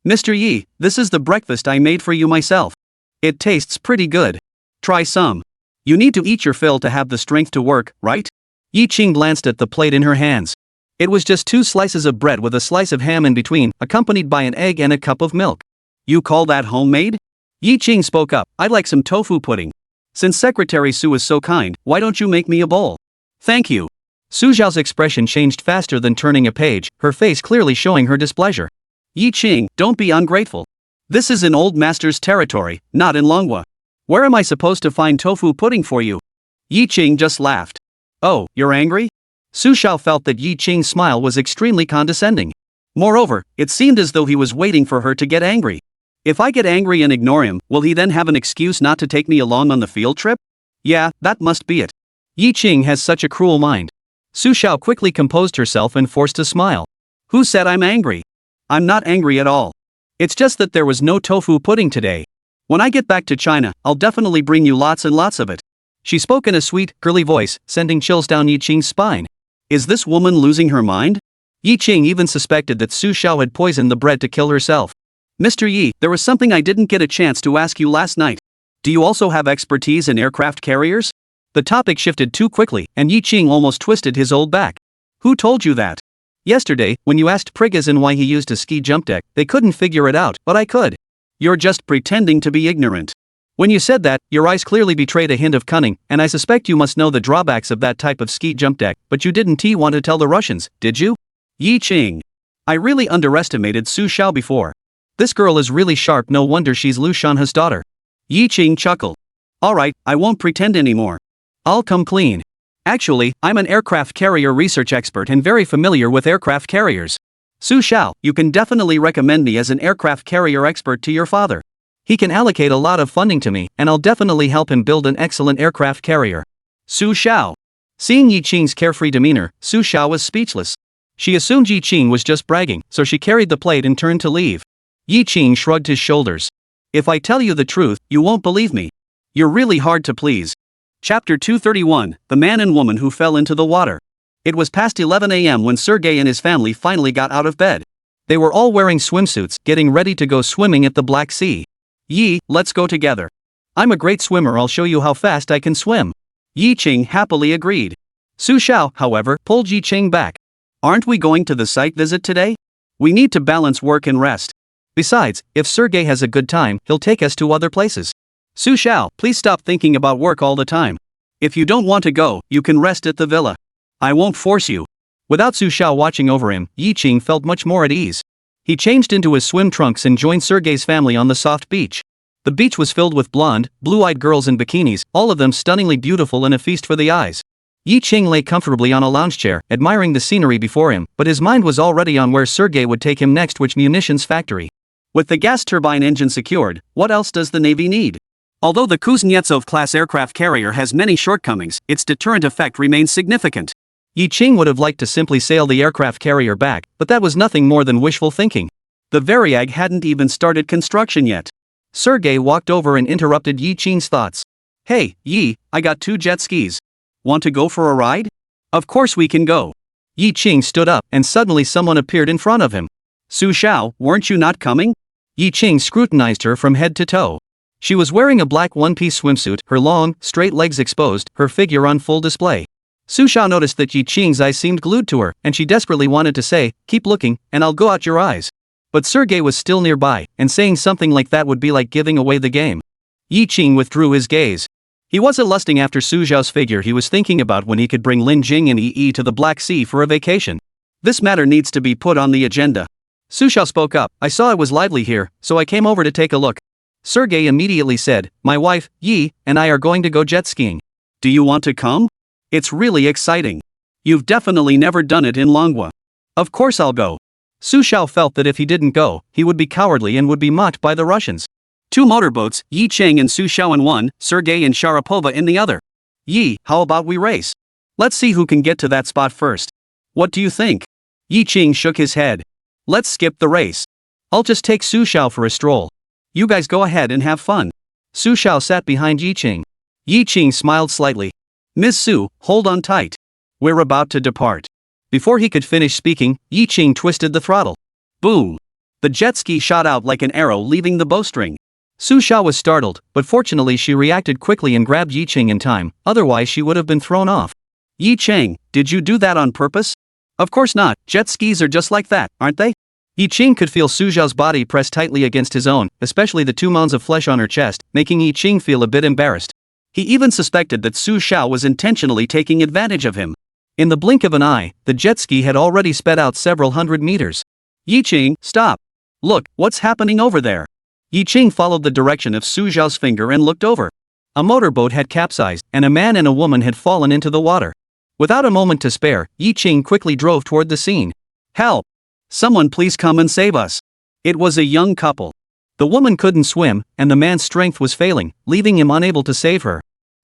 Mr. Yi, this is the breakfast I made for you myself. It tastes pretty good. Try some. You need to eat your fill to have the strength to work, right? Yi Ching glanced at the plate in her hands. It was just 2 slices of bread with a slice of ham in between, accompanied by an egg and a cup of milk. You call that homemade? Yi Ching spoke up, I'd like some tofu pudding. Since Secretary Su is so kind, why don't you make me a bowl? Thank you. Su Xiao's expression changed faster than turning a page, her face clearly showing her displeasure. Yi Ching, don't be ungrateful. This is in old master's territory, not in Manhwa. Where am I supposed to find tofu pudding for you? Yi Ching just laughed. Oh, you're angry? Su Xiao felt that Yi Ching's smile was extremely condescending. Moreover, it seemed as though he was waiting for her to get angry. If I get angry and ignore him, will he then have an excuse not to take me along on the field trip? Yeah, that must be it. Yi Ching has such a cruel mind. Su Xiao quickly composed herself and forced a smile. Who said I'm angry? I'm not angry at all. It's just that there was no tofu pudding today. When I get back to China, I'll definitely bring you lots and lots of it. She spoke in a sweet, girly voice, sending chills down Yi Ching's spine. Is this woman losing her mind? Yi Ching even suspected that Su Xiao had poisoned the bread to kill herself. Mr. Yi, there was something I didn't get a chance to ask you last night. Do you also have expertise in aircraft carriers? The topic shifted too quickly, and Yi Ching almost twisted his old back. Who told you that? Yesterday, when you asked Prigazin why he used a ski jump deck, they couldn't figure it out, but I could. You're just pretending to be ignorant. When you said that, your eyes clearly betrayed a hint of cunning, and I suspect you must know the drawbacks of that type of ski jump deck, but you didn't want to tell the Russians, did you? Yi Ching. I really underestimated Su Xiao before. This girl is really sharp, no wonder she's Lu Shanha's daughter. Yi Ching chuckled. Alright, I won't pretend anymore. I'll come clean. Actually, I'm an aircraft carrier research expert and very familiar with aircraft carriers. Su Xiao, you can definitely recommend me as an aircraft carrier expert to your father. He can allocate a lot of funding to me, and I'll definitely help him build an excellent aircraft carrier. Su Xiao. Seeing Yi Qing's carefree demeanor, Su Xiao was speechless. She assumed Yi Qing was just bragging, so she carried the plate and turned to leave. Yi Qing shrugged his shoulders. If I tell you the truth, you won't believe me. You're really hard to please. Chapter 231, The Man and Woman Who Fell into the Water. It was past 11 a.m. when Sergei and his family finally got out of bed. They were all wearing swimsuits, getting ready to go swimming at the Black Sea. Yi, let's go together. I'm a great swimmer, I'll show you how fast I can swim. Yi Qing happily agreed. Su Xiao, however, pulled Yi Qing back. Aren't we going to the site visit today? We need to balance work and rest. Besides, if Sergei has a good time, he'll take us to other places. Su Xiao, please stop thinking about work all the time. If you don't want to go, you can rest at the villa. I won't force you. Without Su Xiao watching over him, Yi Qing felt much more at ease. He changed into his swim trunks and joined Sergei's family on the soft beach. The beach was filled with blonde, blue-eyed girls in bikinis, all of them stunningly beautiful and a feast for the eyes. Yi Qing lay comfortably on a lounge chair, admiring the scenery before him, but his mind was already on where Sergei would take him next, which munitions factory. With the gas turbine engine secured, what else does the Navy need? Although the Kuznetsov-class aircraft carrier has many shortcomings, its deterrent effect remains significant. Yi Qing would have liked to simply sail the aircraft carrier back, but that was nothing more than wishful thinking. The Variag hadn't even started construction yet. Sergei walked over and interrupted Yi Qing's thoughts. Hey, Yi, I got 2 jet skis. Want to go for a ride? Of course we can go. Yi Qing stood up, and suddenly someone appeared in front of him. Su Xiao, weren't you not coming? Yi Qing scrutinized her from head to toe. She was wearing a black one-piece swimsuit, her long, straight legs exposed, her figure on full display. Su Xiao noticed that Yi Qing's eyes seemed glued to her, and she desperately wanted to say, keep looking, and I'll go out your eyes. But Sergei was still nearby, and saying something like that would be like giving away the game. Yi Qing withdrew his gaze. He wasn't lusting after Su Xiao's figure, he was thinking about when he could bring Lin Jing and Yi to the Black Sea for a vacation. This matter needs to be put on the agenda. Su Xiao spoke up, I saw it was lively here, so I came over to take a look. Sergei immediately said, my wife, Yi, and I are going to go jet skiing. Do you want to come? It's really exciting. You've definitely never done it in Manhwa. Of course I'll go. Su Xiao felt that if he didn't go, he would be cowardly and would be mocked by the Russians. 2 motorboats, Yi Qing and Su Xiao in one, Sergei and Sharapova in the other. Yi, how about we race? Let's see who can get to that spot first. What do you think? Yi Qing shook his head. Let's skip the race. I'll just take Su Xiao for a stroll. You guys go ahead and have fun. Su Xiao sat behind Yi Qing. Yi Qing smiled slightly. Ms. Su, hold on tight. We're about to depart. Before he could finish speaking, Yi Qing twisted the throttle. Boom! The jet ski shot out like an arrow, leaving the bowstring. Su Xiao was startled, but fortunately she reacted quickly and grabbed Yi Qing in time, otherwise she would have been thrown off. Yi Qing, did you do that on purpose? Of course not, jet skis are just like that, aren't they? Yi Qing could feel Su Xiao's body press tightly against his own, especially the 2 mounds of flesh on her chest, making Yi Qing feel a bit embarrassed. He even suspected that Su Xiao was intentionally taking advantage of him. In the blink of an eye, the jet ski had already sped out several hundred meters. Yi Qing, stop! Look, what's happening over there? Yi Qing followed the direction of Su Xiao's finger and looked over. A motorboat had capsized, and a man and a woman had fallen into the water. Without a moment to spare, Yi Qing quickly drove toward the scene. Help! Someone please come and save us. It was a young couple. The woman couldn't swim, and the man's strength was failing, leaving him unable to save her.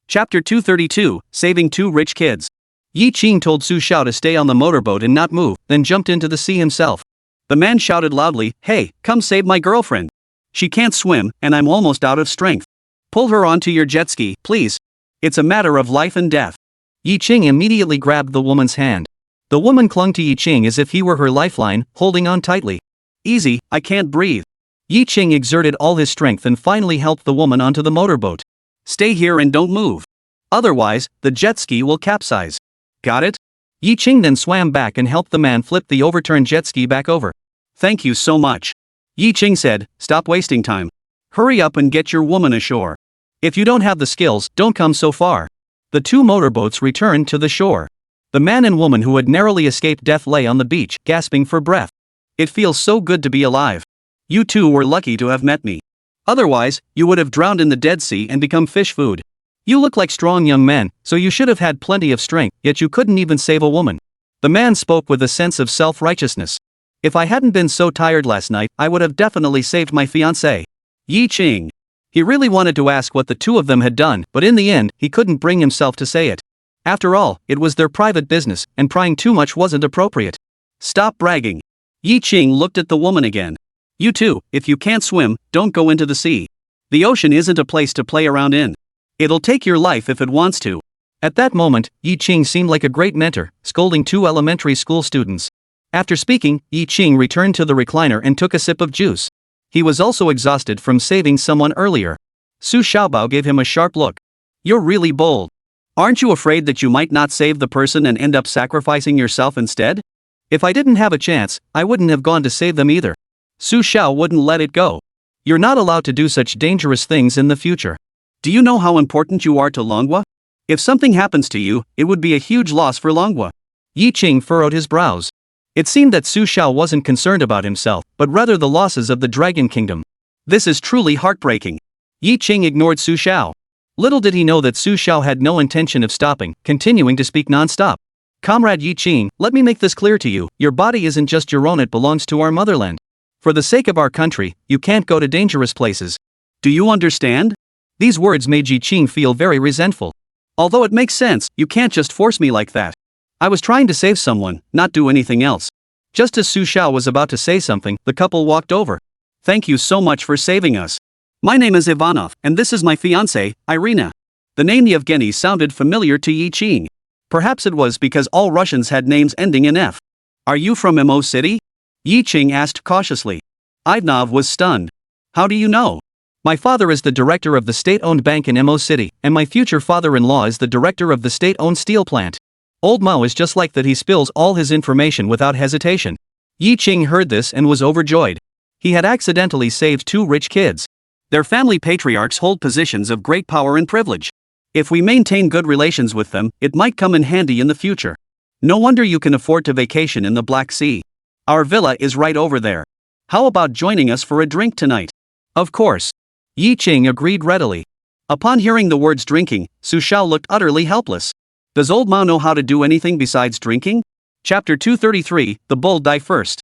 Chapter 232, Saving 2 Rich Kids. Yi Qing told Su Xiao to stay on the motorboat and not move, then jumped into the sea himself. The man shouted loudly, hey, come save my girlfriend. She can't swim, and I'm almost out of strength. Pull her onto your jet ski, please. It's a matter of life and death. Yi Qing immediately grabbed the woman's hand. The woman clung to Yi Qing as if he were her lifeline, holding on tightly. Easy, I can't breathe. Yi Qing exerted all his strength and finally helped the woman onto the motorboat. Stay here and don't move. Otherwise, the jet ski will capsize. Got it? Yi Qing then swam back and helped the man flip the overturned jet ski back over. Thank you so much. Yi Qing said, stop wasting time. Hurry up and get your woman ashore. If you don't have the skills, don't come so far. The 2 motorboats returned to the shore. The man and woman who had narrowly escaped death lay on the beach, gasping for breath. It feels so good to be alive. You 2 were lucky to have met me. Otherwise, you would have drowned in the Dead Sea and become fish food. You look like strong young men, so you should have had plenty of strength, yet you couldn't even save a woman. The man spoke with a sense of self-righteousness. If I hadn't been so tired last night, I would have definitely saved my fiancée. Yi Qing. He really wanted to ask what the 2 of them had done, but in the end, he couldn't bring himself to say it. After all, it was their private business, and prying too much wasn't appropriate. Stop bragging. Yi Qing looked at the woman again. You too, if you can't swim, don't go into the sea. The ocean isn't a place to play around in. It'll take your life if it wants to. At that moment, Yi Qing seemed like a great mentor, scolding two elementary school students. After speaking, Yi Qing returned to the recliner and took a sip of juice. He was also exhausted from saving someone earlier. Su Xiaobao gave him a sharp look. You're really bold. Aren't you afraid that you might not save the person and end up sacrificing yourself instead? If I didn't have a chance, I wouldn't have gone to save them either. Su Xiao wouldn't let it go. You're not allowed to do such dangerous things in the future. Do you know how important you are to Longhua? If something happens to you, it would be a huge loss for Longhua. Yi Qing furrowed his brows. It seemed that Su Xiao wasn't concerned about himself, but rather the losses of the Dragon Kingdom. This is truly heartbreaking. Yi Qing ignored Su Xiao. Little did he know that Su Xiao had no intention of stopping, continuing to speak non-stop. Comrade Yi Qing, let me make this clear to you, your body isn't just your own, it belongs to our motherland. For the sake of our country, you can't go to dangerous places. Do you understand? These words made Yi Qing feel very resentful. Although it makes sense, you can't just force me like that. I was trying to save someone, not do anything else. Just as Su Xiao was about to say something, the couple walked over. Thank you so much for saving us. My name is Ivanov, and this is my fiancée, Irina. The name Yevgeny sounded familiar to Yi Qing. Perhaps it was because all Russians had names ending in F. Are you from Mo City? Yi Qing asked cautiously. Ivanov was stunned. How do you know? My father is the director of the state-owned bank in Mo City, and my future father-in-law is the director of the state-owned steel plant. Old Mo is just like that, he spills all his information without hesitation. Yi Qing heard this and was overjoyed. He had accidentally saved two rich kids. Their family patriarchs hold positions of great power and privilege. If we maintain good relations with them, it might come in handy in the future. No wonder you can afford to vacation in the Black Sea. Our villa is right over there. How about joining us for a drink tonight? Of course. Yi Qing agreed readily. Upon hearing the words drinking, Su Xiao looked utterly helpless. Does old Mao know how to do anything besides drinking? Chapter 233, The Bull Die First.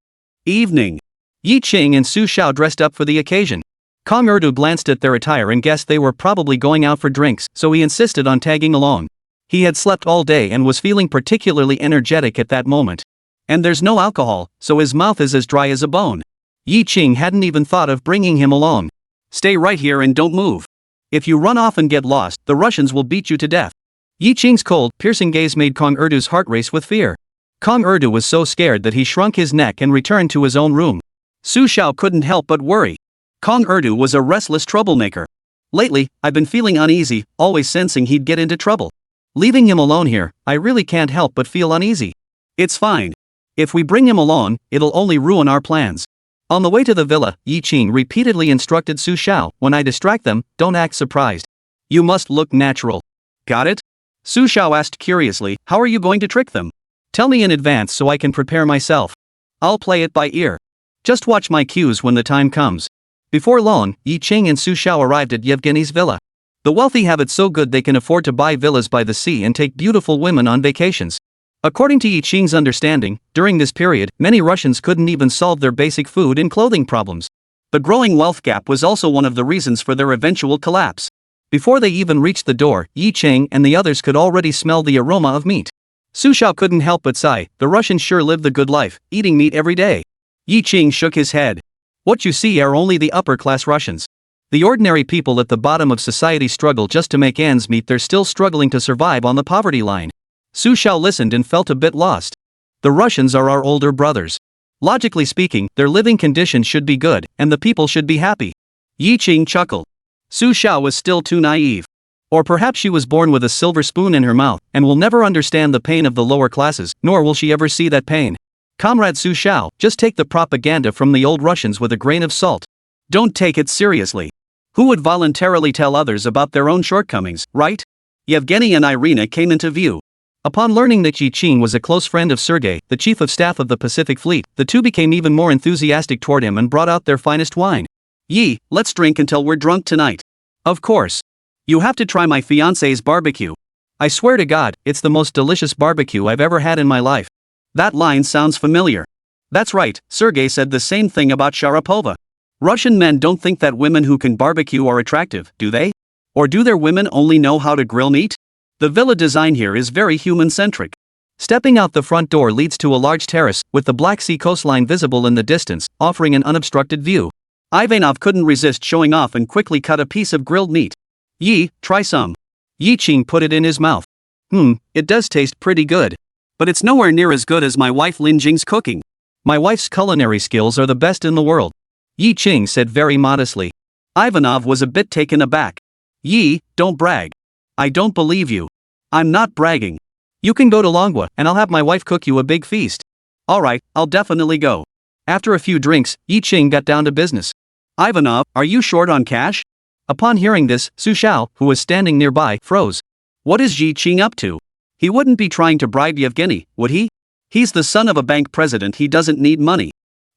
Evening. Yi Qing and Su Xiao dressed up for the occasion. Kong Erdu glanced at their attire and guessed they were probably going out for drinks, so he insisted on tagging along. He had slept all day and was feeling particularly energetic at that moment. And there's no alcohol, so his mouth is as dry as a bone. Yi Qing hadn't even thought of bringing him along. Stay right here and don't move. If you run off and get lost, the Russians will beat you to death. Yi Qing's cold, piercing gaze made Kong Erdu's heart race with fear. Kong Erdu was so scared that he shrunk his neck and returned to his own room. Su Xiao couldn't help but worry. Kong Erdu was a restless troublemaker. Lately, I've been feeling uneasy, always sensing he'd get into trouble. Leaving him alone here, I really can't help but feel uneasy. It's fine. If we bring him along, it'll only ruin our plans. On the way to the villa, Yi Qing repeatedly instructed Su Xiao, when I distract them, don't act surprised. You must look natural. Got it? Su Xiao asked curiously, how are you going to trick them? Tell me in advance so I can prepare myself. I'll play it by ear. Just watch my cues when the time comes. Before long, Yi Qing and Su Xiao arrived at Yevgeny's villa. The wealthy have it so good they can afford to buy villas by the sea and take beautiful women on vacations. According to Yi Qing's understanding, during this period, many Russians couldn't even solve their basic food and clothing problems. The growing wealth gap was also one of the reasons for their eventual collapse. Before they even reached the door, Yi Qing and the others could already smell the aroma of meat. Su Xiao couldn't help but sigh, the Russians sure live the good life, eating meat every day. Yi Qing shook his head. What you see are only the upper-class Russians. The ordinary people at the bottom of society struggle just to make ends meet, they're still struggling to survive on the poverty line. Su Xiao listened and felt a bit lost. The Russians are our older brothers. Logically speaking, their living conditions should be good, and the people should be happy. Yi Qing chuckled. Su Xiao was still too naive. Or perhaps she was born with a silver spoon in her mouth, and will never understand the pain of the lower classes, nor will she ever see that pain. Comrade Su Xiao, just take the propaganda from the old Russians with a grain of salt. Don't take it seriously. Who would voluntarily tell others about their own shortcomings, right? Yevgeny and Irina came into view. Upon learning that Yi Qing was a close friend of Sergei, the chief of staff of the Pacific Fleet, the two became even more enthusiastic toward him and brought out their finest wine. Yi, let's drink until we're drunk tonight. Of course. You have to try my fiancé's barbecue. I swear to God, it's the most delicious barbecue I've ever had in my life. That line sounds familiar. That's right, Sergei said the same thing about Sharapova. Russian men don't think that women who can barbecue are attractive, do they? Or do their women only know how to grill meat? The villa design here is very human-centric. Stepping out the front door leads to a large terrace, with the Black Sea coastline visible in the distance, offering an unobstructed view. Ivanov couldn't resist showing off and quickly cut a piece of grilled meat. "Yi, try some." Yi Qing put it in his mouth. It does taste pretty good. But it's nowhere near as good as my wife Lin Jing's cooking. My wife's culinary skills are the best in the world, Yi Qing said very modestly. Ivanov was a bit taken aback. "Yi, don't brag. I don't believe you." "I'm not bragging. You can go to Manhwa and I'll have my wife cook you a big feast." "Alright, I'll definitely go." After a few drinks, Yi Qing got down to business. "Ivanov, are you short on cash?" Upon hearing this, Su Xiao, who was standing nearby, froze. What is Yi Qing up to? He wouldn't be trying to bribe Yevgeny, would he? He's the son of a bank president, he doesn't need money.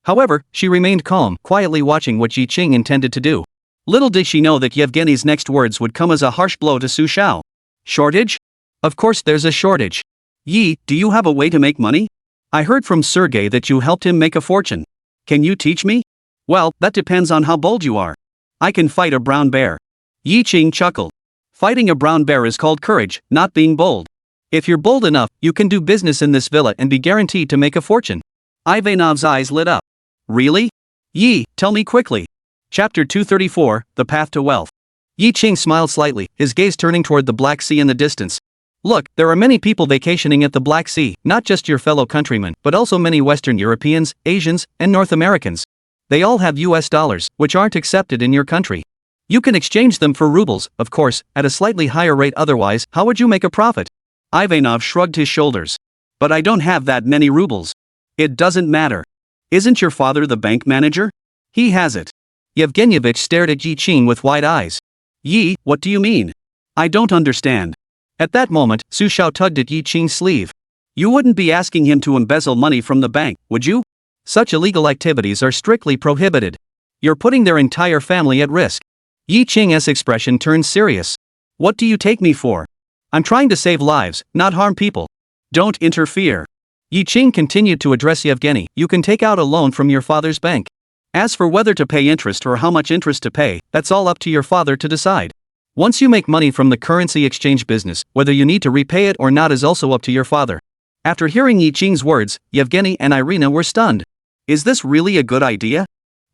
However, she remained calm, quietly watching what Yi Qing intended to do. Little did she know that Yevgeny's next words would come as a harsh blow to Su Xiao. "Shortage? Of course there's a shortage. Yi, do you have a way to make money? I heard from Sergey that you helped him make a fortune. Can you teach me?" "Well, that depends on how bold you are. I can fight a brown bear." Yi Qing chuckled. "Fighting a brown bear is called courage, not being bold. If you're bold enough, you can do business in this villa and be guaranteed to make a fortune." Ivanov's eyes lit up. "Really? Yi, tell me quickly." Chapter 234, The Path to Wealth. Yi Qing smiled slightly, his gaze turning toward the Black Sea in the distance. "Look, there are many people vacationing at the Black Sea, not just your fellow countrymen, but also many Western Europeans, Asians, and North Americans. They all have US dollars, which aren't accepted in your country. You can exchange them for rubles, of course, at a slightly higher rate. Otherwise, how would you make a profit?" Ivanov shrugged his shoulders. "But I don't have that many rubles." "It doesn't matter. Isn't your father the bank manager? He has it." Yevgenyevich stared at Yi Qing with wide eyes. "Yi, what do you mean? I don't understand." At that moment, Su Xiao tugged at Yi Qing's sleeve. "You wouldn't be asking him to embezzle money from the bank, would you? Such illegal activities are strictly prohibited. You're putting their entire family at risk." Yi Qing's expression turned serious. "What do you take me for? I'm trying to save lives, not harm people. Don't interfere." Yi Qing continued to address Yevgeny. "You can take out a loan from your father's bank. As for whether to pay interest or how much interest to pay, that's all up to your father to decide. Once you make money from the currency exchange business, whether you need to repay it or not is also up to your father." After hearing Yi Qing's words, Yevgeny and Irina were stunned. Is this really a good idea?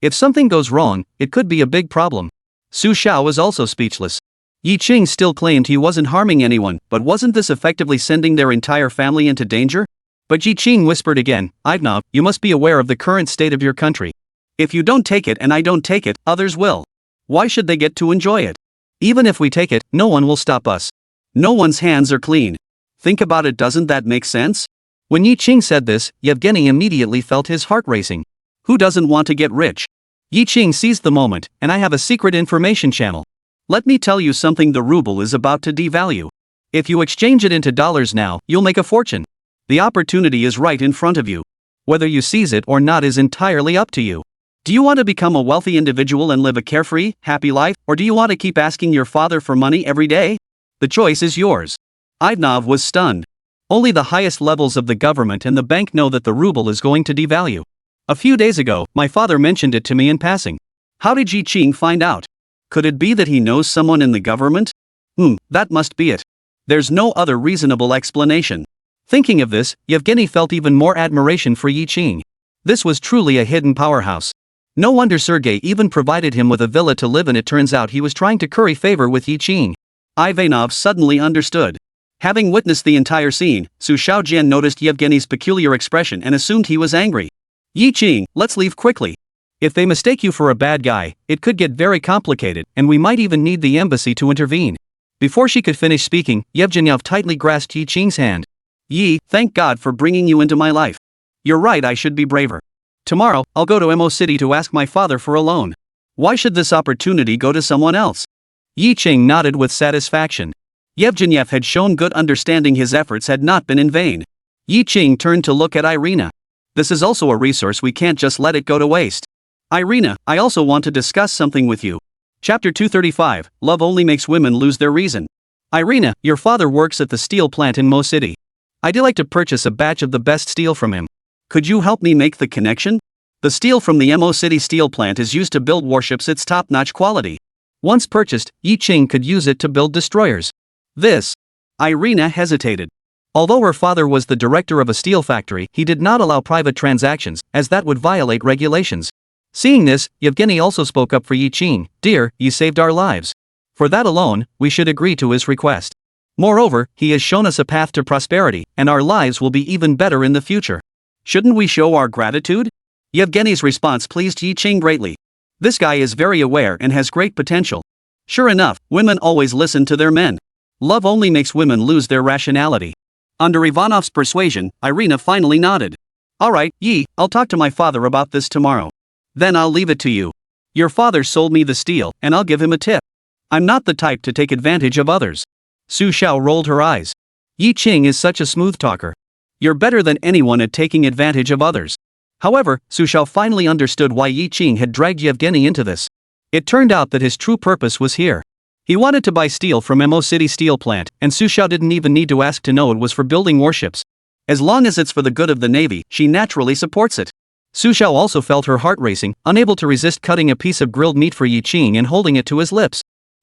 If something goes wrong, it could be a big problem. Su Xiao was also speechless. Yi Qing still claimed he wasn't harming anyone, but wasn't this effectively sending their entire family into danger? But Yi Qing whispered again, "Ivanov, you must be aware of the current state of your country. If you don't take it and I don't take it, others will. Why should they get to enjoy it? Even if we take it, no one will stop us. No one's hands are clean. Think about it, doesn't that make sense?" When Yi Qing said this, Yevgeny immediately felt his heart racing. Who doesn't want to get rich? Yi Qing seized the moment, "And I have a secret information channel. Let me tell you something, the ruble is about to devalue. If you exchange it into dollars now, you'll make a fortune. The opportunity is right in front of you. Whether you seize it or not is entirely up to you. Do you want to become a wealthy individual and live a carefree, happy life, or do you want to keep asking your father for money every day? The choice is yours." Ivanov was stunned. Only the highest levels of the government and the bank know that the ruble is going to devalue. A few days ago, my father mentioned it to me in passing. How did Yi Qing find out? Could it be that he knows someone in the government? That must be it. There's no other reasonable explanation. Thinking of this, Yevgeny felt even more admiration for Yi Qing. This was truly a hidden powerhouse. No wonder Sergey even provided him with a villa to live in. It turns out he was trying to curry favor with Yi Qing. Ivanov suddenly understood. Having witnessed the entire scene, Su Xiaojian noticed Yevgeny's peculiar expression and assumed he was angry. "Yi Qing, let's leave quickly. If they mistake you for a bad guy, it could get very complicated, and we might even need the embassy to intervene." Before she could finish speaking, Yevgenyov tightly grasped Yi Qing's hand. "Yi, thank God for bringing you into my life. You're right, I should be braver. Tomorrow, I'll go to Mo City to ask my father for a loan. Why should this opportunity go to someone else?" Yi Qing nodded with satisfaction. Yevgenyev had shown good understanding, his efforts had not been in vain. Yi Qing turned to look at Irina. "This is also a resource, we can't just let it go to waste. Irina, I also want to discuss something with you." Chapter 235, Love Only Makes Women Lose Their Reason. "Irina, your father works at the steel plant in Mo City. I'd like to purchase a batch of the best steel from him. Could you help me make the connection? The steel from the Mo City steel plant is used to build warships. It's top-notch quality. Once purchased, Yi Qing could use it to build destroyers. This." Irina hesitated. Although her father was the director of a steel factory, he did not allow private transactions, as that would violate regulations. Seeing this, Yevgeny also spoke up for Yi Ching. Dear, you saved our lives. For that alone, we should agree to his request. Moreover, he has shown us a path to prosperity, and our lives will be even better in the future. Shouldn't we show our gratitude? Yevgeny's response pleased Yi Ching greatly. This guy is very aware and has great potential. Sure enough, women always listen to their men. Love only makes women lose their rationality. Under Ivanov's persuasion, Irina finally nodded. Alright, Yi, I'll talk to my father about this tomorrow. Then I'll leave it to you. Your father sold me the steel, and I'll give him a tip. I'm not the type to take advantage of others. Su Xiao rolled her eyes. Yi Ching is such a smooth talker. You're better than anyone at taking advantage of others. However, Su Xiao finally understood why Yi Ching had dragged Yevgeny into this. It turned out that his true purpose was here. He wanted to buy steel from Mo City Steel Plant, and Su Xiao didn't even need to ask to know it was for building warships. As long as it's for the good of the Navy, she naturally supports it. Su Xiao also felt her heart racing, unable to resist cutting a piece of grilled meat for Yi Ching and holding it to his lips.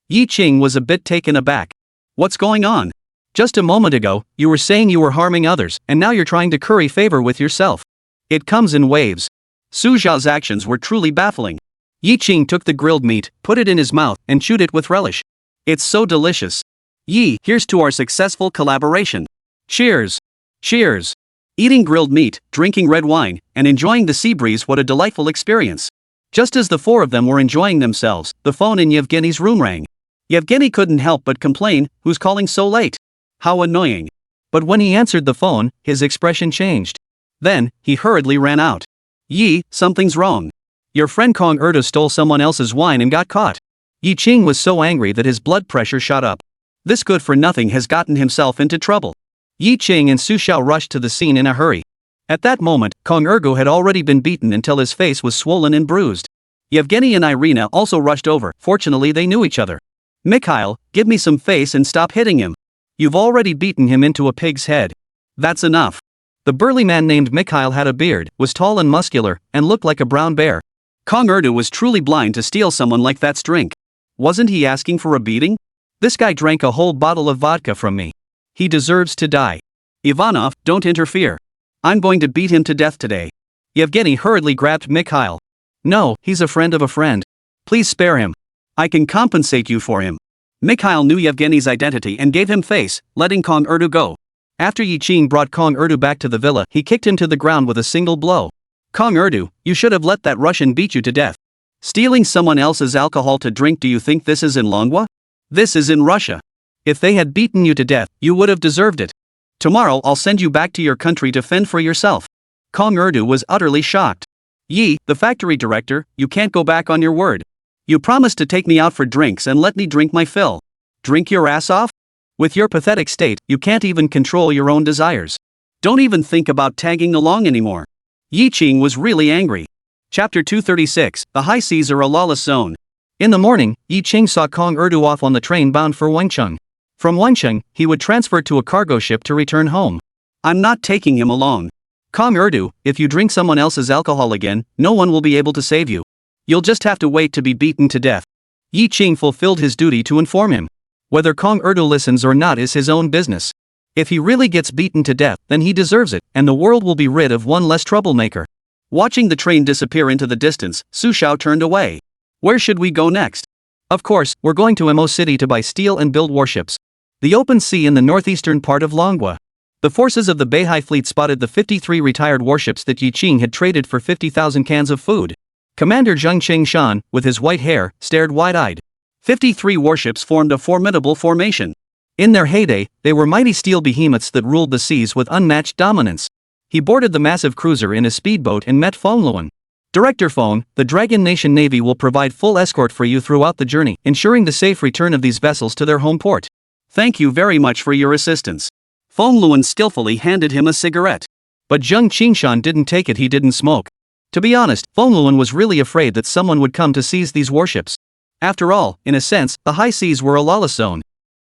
Yi Ching was a bit taken aback. What's going on? Just a moment ago, you were saying you were harming others, and now you're trying to curry favor with yourself. It comes in waves. Su Xiao's actions were truly baffling. Yi Ching took the grilled meat, put it in his mouth, and chewed it with relish. It's so delicious. Yi, here's to our successful collaboration. Cheers. Cheers. Eating grilled meat, drinking red wine, and enjoying the sea breeze, what a delightful experience. Just as the four of them were enjoying themselves, the phone in Yevgeny's room rang. Yevgeny couldn't help but complain, who's calling so late? How annoying. But when he answered the phone, his expression changed. Then, he hurriedly ran out. Yi, something's wrong. Your friend Kong Erdo stole someone else's wine and got caught. Yi Ching was so angry that his blood pressure shot up. This good-for-nothing has gotten himself into trouble. Yi Ching and Su Xiao rushed to the scene in a hurry. At that moment, Kong Ergo had already been beaten until his face was swollen and bruised. Yevgeny and Irina also rushed over. Fortunately, they knew each other. Mikhail, give me some face and stop hitting him. You've already beaten him into a pig's head. That's enough. The burly man named Mikhail had a beard, was tall and muscular, and looked like a brown bear. Kong Erdo was truly blind to steal someone like that's drink. Wasn't he asking for a beating? This guy drank a whole bottle of vodka from me. He deserves to die. Ivanov, don't interfere. I'm going to beat him to death today. Yevgeny hurriedly grabbed Mikhail. No, he's a friend of a friend. Please spare him. I can compensate you for him. Mikhail knew Yevgeny's identity and gave him face, letting Kong Erdo go. After Yi Ching brought Kong Erdo back to the villa, he kicked him to the ground with a single blow. Kong Erdo, you should have let that Russian beat you to death. Stealing someone else's alcohol to drink, do you think this is in Manhwa? This is in Russia. If they had beaten you to death, you would have deserved it. Tomorrow I'll send you back to your country to fend for yourself. Kong Erdo was utterly shocked. Yi, the factory director, you can't go back on your word. You promised to take me out for drinks and let me drink my fill. Drink your ass off? With your pathetic state, you can't even control your own desires. Don't even think about tagging along anymore. Yi Ching was really angry. Chapter 236, The High Seas Are a Lawless Zone. In the morning, Yi Ching saw Kong Erdo off on the train bound for Wencheng. From Wencheng, he would transfer to a cargo ship to return home. I'm not taking him along. Kong Erdo, if you drink someone else's alcohol again, no one will be able to save you. You'll just have to wait to be beaten to death. Yi Ching fulfilled his duty to inform him. Whether Kong Erdo listens or not is his own business. If he really gets beaten to death, then he deserves it, and the world will be rid of one less troublemaker. Watching the train disappear into the distance, Su Xiao turned away. Where should we go next? Of course, we're going to Mo City to buy steel and build warships. The open sea in the northeastern part of Manhwa. The forces of the Beihai fleet spotted the 53 retired warships that Yi Ching had traded for 50,000 cans of food. Commander Zheng Qingshan, with his white hair, stared wide-eyed. 53 warships formed a formidable formation. In their heyday, they were mighty steel behemoths that ruled the seas with unmatched dominance. He boarded the massive cruiser in a speedboat and met Feng Luan. Director Feng, the Dragon Nation Navy will provide full escort for you throughout the journey, ensuring the safe return of these vessels to their home port. Thank you very much for your assistance. Feng Luan skillfully handed him a cigarette. But Zheng Qingshan didn't take it, he didn't smoke. To be honest, Feng Luan was really afraid that someone would come to seize these warships. After all, in a sense, the high seas were a lawless zone.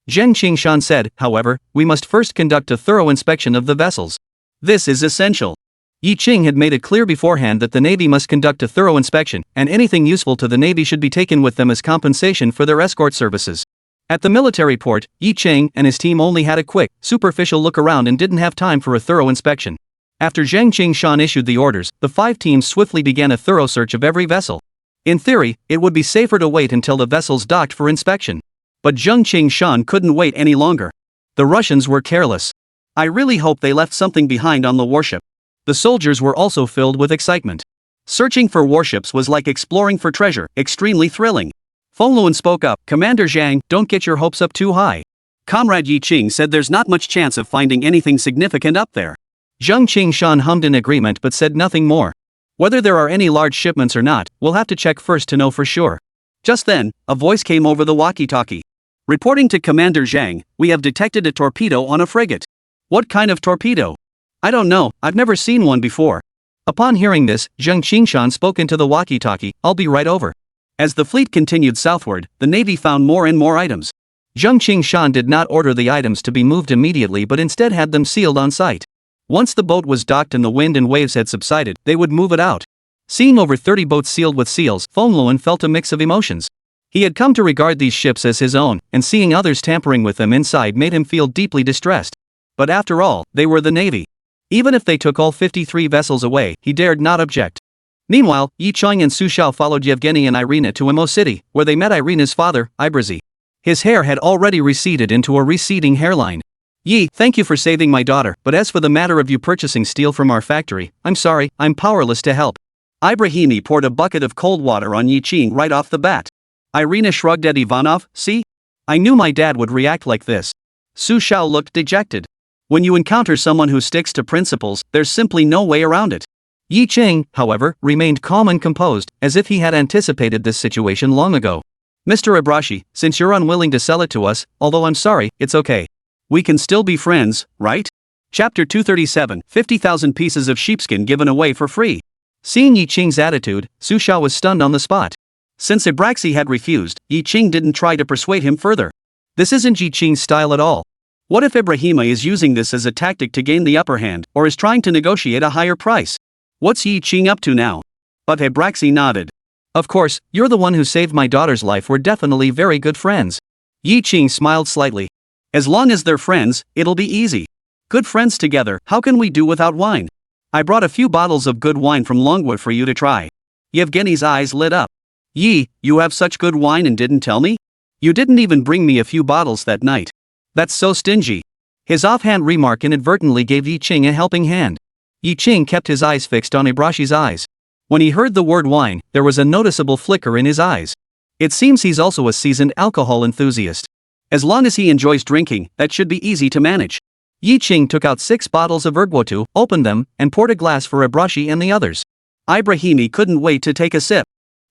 Zheng Qingshan said, however, we must first conduct a thorough inspection of the vessels. This is essential. Yi Ching had made it clear beforehand that the Navy must conduct a thorough inspection, and anything useful to the Navy should be taken with them as compensation for their escort services. At the military port, Yi Ching and his team only had a quick, superficial look around and didn't have time for a thorough inspection. After Zhang Qingshan issued the orders, the 5 teams swiftly began a thorough search of every vessel. In theory, it would be safer to wait until the vessels docked for inspection. But Zhang Qingshan couldn't wait any longer. The Russians were careless. I really hope they left something behind on the warship. The soldiers were also filled with excitement. Searching for warships was like exploring for treasure, extremely thrilling. Feng Luan spoke up, "Commander Zhang, don't get your hopes up too high. Comrade Yi Qing said there's not much chance of finding anything significant up there." Zhang Qingshan hummed in agreement but said nothing more. Whether there are any large shipments or not, we'll have to check first to know for sure. Just then, a voice came over the walkie-talkie. "Reporting to Commander Zhang, we have detected a torpedo on a frigate." "What kind of torpedo?" "I don't know, I've never seen one before." Upon hearing this, Zhang Qingshan spoke into the walkie-talkie, "I'll be right over." As the fleet continued southward, the Navy found more and more items. Zhang Qingshan did not order the items to be moved immediately but instead had them sealed on site. Once the boat was docked and the wind and waves had subsided, they would move it out. Seeing over 30 boats sealed with seals, Feng Luan felt a mix of emotions. He had come to regard these ships as his own, and seeing others tampering with them inside made him feel deeply distressed. But after all, they were the Navy. Even if they took all 53 vessels away, he dared not object. Meanwhile, Yi Cheng and Su Xiao followed Yevgeny and Irina to Imo City, where they met Irina's father, Ibrazi. His hair had already receded into a receding hairline. "Yi, thank you for saving my daughter, but as for the matter of you purchasing steel from our factory, I'm sorry, I'm powerless to help." Ibrahimi poured a bucket of cold water on Yi Qing right off the bat. Irina shrugged at Ivanov, "See? I knew my dad would react like this." Su Xiao looked dejected. When you encounter someone who sticks to principles, there's simply no way around it. Yi Qing, however, remained calm and composed, as if he had anticipated this situation long ago. "Mr. Ibrashi, since you're unwilling to sell it to us, although I'm sorry, it's okay. We can still be friends, right?" Chapter 237, 50,000 pieces of sheepskin given away for free. Seeing Yi Qing's attitude, Su Xiao was stunned on the spot. Since Ibraxi had refused, Yi Qing didn't try to persuade him further. This isn't Yi Qing's style at all. What if Ibrahima is using this as a tactic to gain the upper hand, or is trying to negotiate a higher price? What's Yi Qing up to now? But Ibraxi nodded. "Of course, you're the one who saved my daughter's life. We're definitely very good friends." Yi Qing smiled slightly. "As long as they're friends, it'll be easy. Good friends together, how can we do without wine? I brought a few bottles of good wine from Longwood for you to try." Yevgeny's eyes lit up. "Yi, you have such good wine and didn't tell me? You didn't even bring me a few bottles that night. That's so stingy." His offhand remark inadvertently gave Yi Qing a helping hand. Yi Qing kept his eyes fixed on Ibrashi's eyes. When he heard the word wine, there was a noticeable flicker in his eyes. It seems he's also a seasoned alcohol enthusiast. As long as he enjoys drinking, that should be easy to manage. Yi Qing took out 6 bottles of ergwotu, opened them, and poured a glass for Ibrashi and the others. Ibrahimi couldn't wait to take a sip.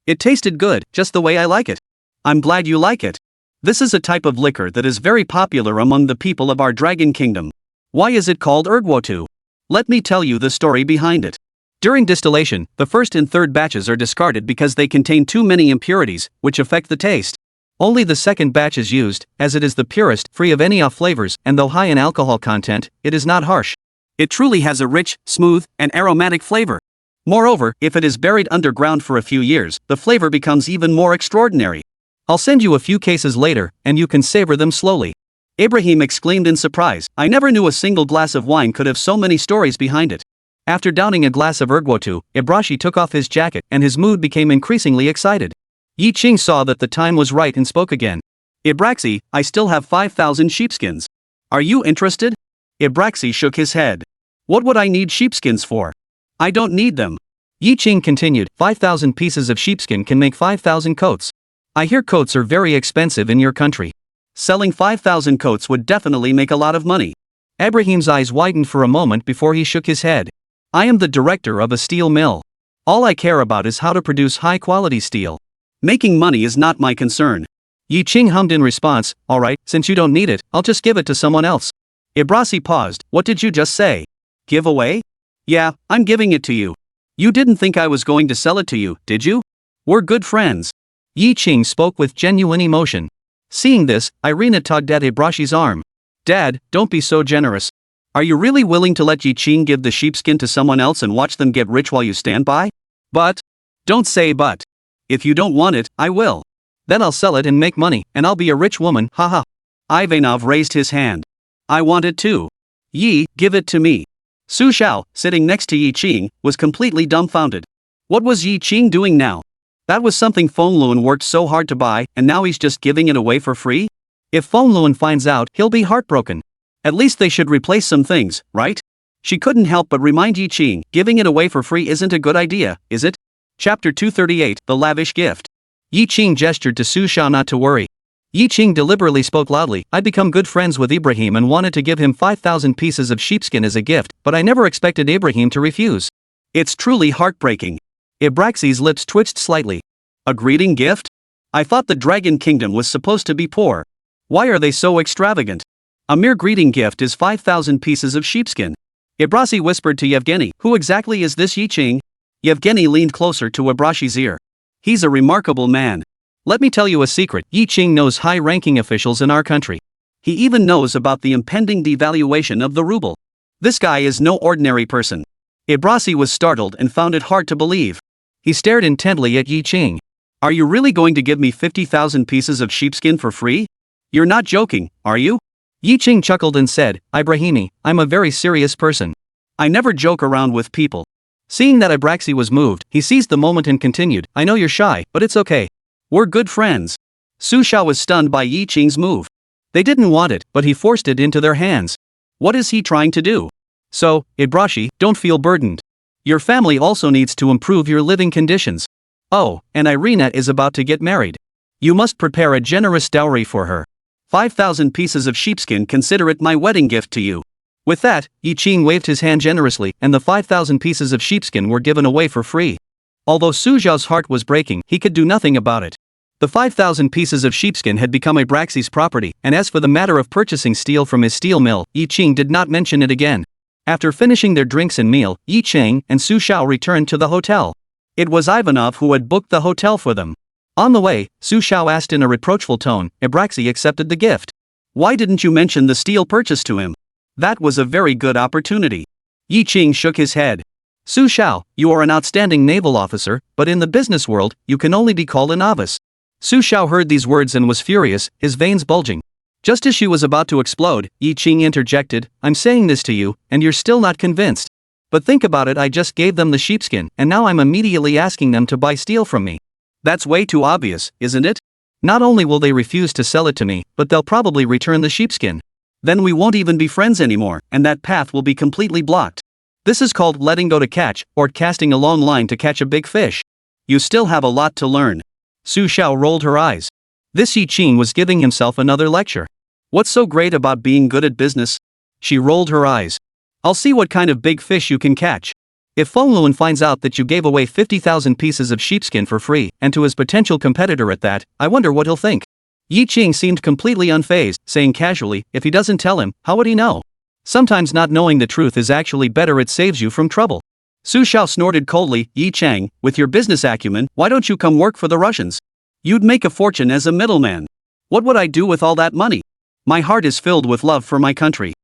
"It tasted good, just the way I like it." "I'm glad you like it. This is a type of liquor that is very popular among the people of our Dragon Kingdom." "Why is it called ergwotu?" "Let me tell you the story behind it. During distillation, the first and third batches are discarded because they contain too many impurities, which affect the taste. Only the second batch is used, as it is the purest, free of any off flavors, and though high in alcohol content, it is not harsh. It truly has a rich, smooth, and aromatic flavor. Moreover, if it is buried underground for a few years, the flavor becomes even more extraordinary. I'll send you a few cases later, and you can savor them slowly." Ibrahim exclaimed in surprise, "I never knew a single glass of wine could have so many stories behind it." After downing a glass of ergwotu, Ibrashi took off his jacket, and his mood became increasingly excited. Yi Qing saw that the time was right and spoke again. "Ibraxi, I still have 5,000 sheepskins. Are you interested?" Ibraxi shook his head. "What would I need sheepskins for? I don't need them." Yi Qing continued, 5,000 pieces of sheepskin can make 5,000 coats. I hear coats are very expensive in your country. Selling 5,000 coats would definitely make a lot of money." Ibrahim's eyes widened for a moment before he shook his head. "I am the director of a steel mill. All I care about is how to produce high-quality steel. Making money is not my concern." Yi Qing hummed in response, "All right, since you don't need it, I'll just give it to someone else." Ibrasi paused. "What did you just say? Give away?" "Yeah, I'm giving it to you. You didn't think I was going to sell it to you, did you? We're good friends." Yi Qing spoke with genuine emotion. Seeing this, Irina tugged at Ibrashi's arm. "Dad, don't be so generous. Are you really willing to let Yi Qing give the sheepskin to someone else and watch them get rich while you stand by?" "But." "Don't say but. If you don't want it, I will." Then I'll sell it and make money, and I'll be a rich woman, haha. Ivanov raised his hand. I want it too. Yi, give it to me. Su Xiao, sitting next to Yi Qing, was completely dumbfounded. What was Yi Qing doing now? That was something Feng Luan worked so hard to buy, and now he's just giving it away for free? If Feng Luan finds out, he'll be heartbroken. At least they should replace some things, right? She couldn't help but remind Yi Qing, giving it away for free isn't a good idea, is it? Chapter 238, The Lavish Gift. Yi Qing gestured to Su Xiao not to worry. Yi Qing deliberately spoke loudly. I become good friends with Ibrahim and wanted to give him 5,000 pieces of sheepskin as a gift, but I never expected Ibrahim to refuse. It's truly heartbreaking. Ibraxi's lips twitched slightly. A greeting gift? I thought the Dragon Kingdom was supposed to be poor. Why are they so extravagant? A mere greeting gift is 5,000 pieces of sheepskin. Ibrasi whispered to Yevgeny, who exactly is this Yi Qing? Yevgeny leaned closer to Ibrashi's ear. He's a remarkable man. Let me tell you a secret, Yi Qing knows high-ranking officials in our country. He even knows about the impending devaluation of the ruble. This guy is no ordinary person. Ibrasi was startled and found it hard to believe. He stared intently at Yi Qing. Are you really going to give me 50,000 pieces of sheepskin for free? You're not joking, are you? Yi Qing chuckled and said, Ibrahimi, I'm a very serious person. I never joke around with people. Seeing that Ibraxi was moved, he seized the moment and continued, I know you're shy, but it's okay. We're good friends. Su Xiao was stunned by Yi Qing's move. They didn't want it, but he forced it into their hands. What is he trying to do? So, Ibrashi, don't feel burdened. Your family also needs to improve your living conditions. Oh, and Irina is about to get married. You must prepare a generous dowry for her. 5,000 pieces of sheepskin, consider it my wedding gift to you. With that, Yi Qing waved his hand generously, and the 5,000 pieces of sheepskin were given away for free. Although Su Xiao's heart was breaking, he could do nothing about it. The 5,000 pieces of sheepskin had become Ibraxi's property, and as for the matter of purchasing steel from his steel mill, Yi Qing did not mention it again. After finishing their drinks and meal, Yi Qing and Su Xiao returned to the hotel. It was Ivanov who had booked the hotel for them. On the way, Su Xiao asked in a reproachful tone, Ibraxi accepted the gift. Why didn't you mention the steel purchase to him? That was a very good opportunity. Yi Qing shook his head. Su Xiao, you are an outstanding naval officer, but in the business world, you can only be called a novice. Su Xiao heard these words and was furious, his veins bulging. Just as she was about to explode, Yi Qing interjected, I'm saying this to you, and you're still not convinced. But think about it, I just gave them the sheepskin, and now I'm immediately asking them to buy steel from me. That's way too obvious, isn't it? Not only will they refuse to sell it to me, but they'll probably return the sheepskin. Then we won't even be friends anymore, and that path will be completely blocked. This is called letting go to catch, or casting a long line to catch a big fish. You still have a lot to learn. Su Xiao rolled her eyes. This Yi Qing was giving himself another lecture. What's so great about being good at business? She rolled her eyes. I'll see what kind of big fish you can catch. If Feng Luan finds out that you gave away 50,000 pieces of sheepskin for free, and to his potential competitor at that, I wonder what he'll think. Yi Qing seemed completely unfazed, saying casually, if he doesn't tell him, how would he know? Sometimes not knowing the truth is actually better, it saves you from trouble. Su Xiao snorted coldly, Yi Chang, with your business acumen, why don't you come work for the Russians? You'd make a fortune as a middleman. What would I do with all that money? My heart is filled with love for my country.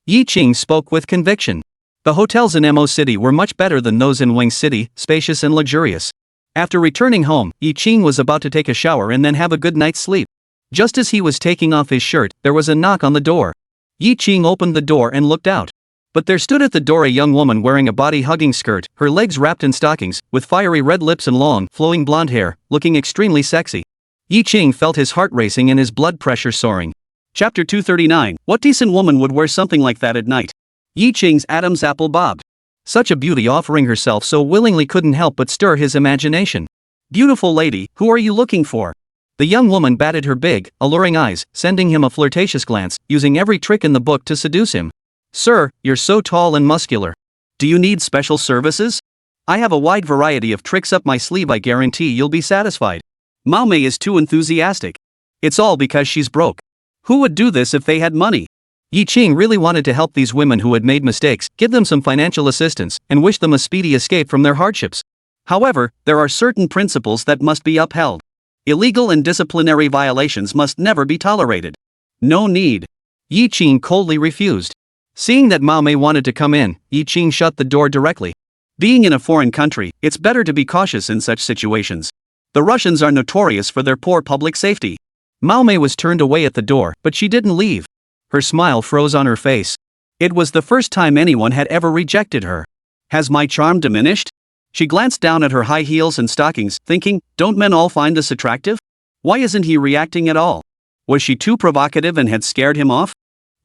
Yi Qing spoke with conviction. The hotels in Mo City were much better than those in Wing City, spacious and luxurious. After returning home, Yi Qing was about to take a shower and then have a good night's sleep. Just as he was taking off his shirt, there was a knock on the door. Yi Qing opened the door and looked out. But there stood at the door a young woman wearing a body-hugging skirt, her legs wrapped in stockings, with fiery red lips and long, flowing blonde hair, looking extremely sexy. Yi Qing felt his heart racing and his blood pressure soaring. Chapter 239, What decent woman would wear something like that at night? Yi Qing's Adam's apple bobbed. Such a beauty offering herself so willingly couldn't help but stir his imagination. Beautiful lady, who are you looking for? The young woman batted her big, alluring eyes, sending him a flirtatious glance, using every trick in the book to seduce him. Sir, you're so tall and muscular. Do you need special services? I have a wide variety of tricks up my sleeve, I guarantee you'll be satisfied. Mao Mei is too enthusiastic. It's all because she's broke. Who would do this if they had money? Yi Qing really wanted to help these women who had made mistakes, give them some financial assistance, and wish them a speedy escape from their hardships. However, there are certain principles that must be upheld. Illegal and disciplinary violations must never be tolerated. No need. Yi Qing coldly refused. Seeing that Mao Mei wanted to come in, Yi Qing shut the door directly. Being in a foreign country, it's better to be cautious in such situations. The Russians are notorious for their poor public safety. Mao Mei was turned away at the door, but she didn't leave. Her smile froze on her face. It was the first time anyone had ever rejected her. Has my charm diminished? She glanced down at her high heels and stockings, thinking, don't men all find this attractive? Why isn't he reacting at all? Was she too provocative and had scared him off?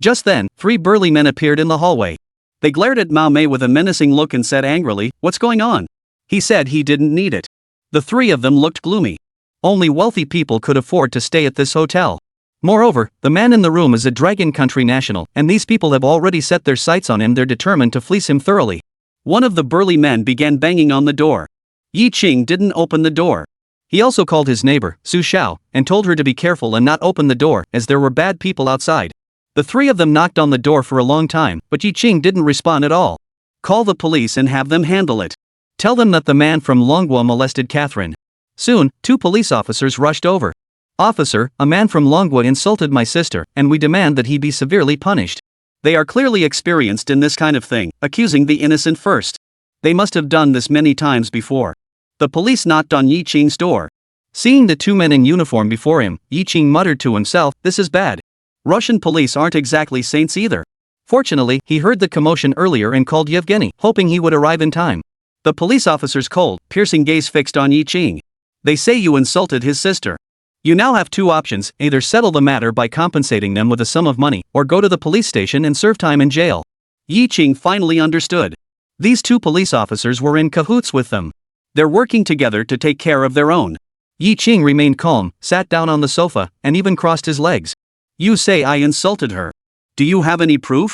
Just then, 3 burly men appeared in the hallway. They glared at Mao Mei with a menacing look and said angrily, what's going on? He said he didn't need it. The 3 of them looked gloomy. Only wealthy people could afford to stay at this hotel. Moreover, the man in the room is a Dragon Country national, and these people have already set their sights on him. They're determined to fleece him thoroughly. One of the burly men began banging on the door. Yi Qing didn't open the door. He also called his neighbor, Su Xiao, and told her to be careful and not open the door, as there were bad people outside. The 3 of them knocked on the door for a long time, but Yi Qing didn't respond at all. Call the police and have them handle it. Tell them that the man from Longhua molested Catherine. Soon, 2 police officers rushed over. Officer, a man from Longhua insulted my sister, and we demand that he be severely punished. They are clearly experienced in this kind of thing, accusing the innocent first. They must have done this many times before. The police knocked on Yi Qing's door. Seeing the 2 men in uniform before him, Yi Qing muttered to himself, this is bad. Russian police aren't exactly saints either. Fortunately, he heard the commotion earlier and called Yevgeny, hoping he would arrive in time. The police officer's cold, piercing gaze fixed on Yi Qing. They say you insulted his sister. You now have 2 options, either settle the matter by compensating them with a sum of money, or go to the police station and serve time in jail. Yi Qing finally understood. These 2 police officers were in cahoots with them. They're working together to take care of their own. Yi Qing remained calm, sat down on the sofa, and even crossed his legs. You say I insulted her. Do you have any proof?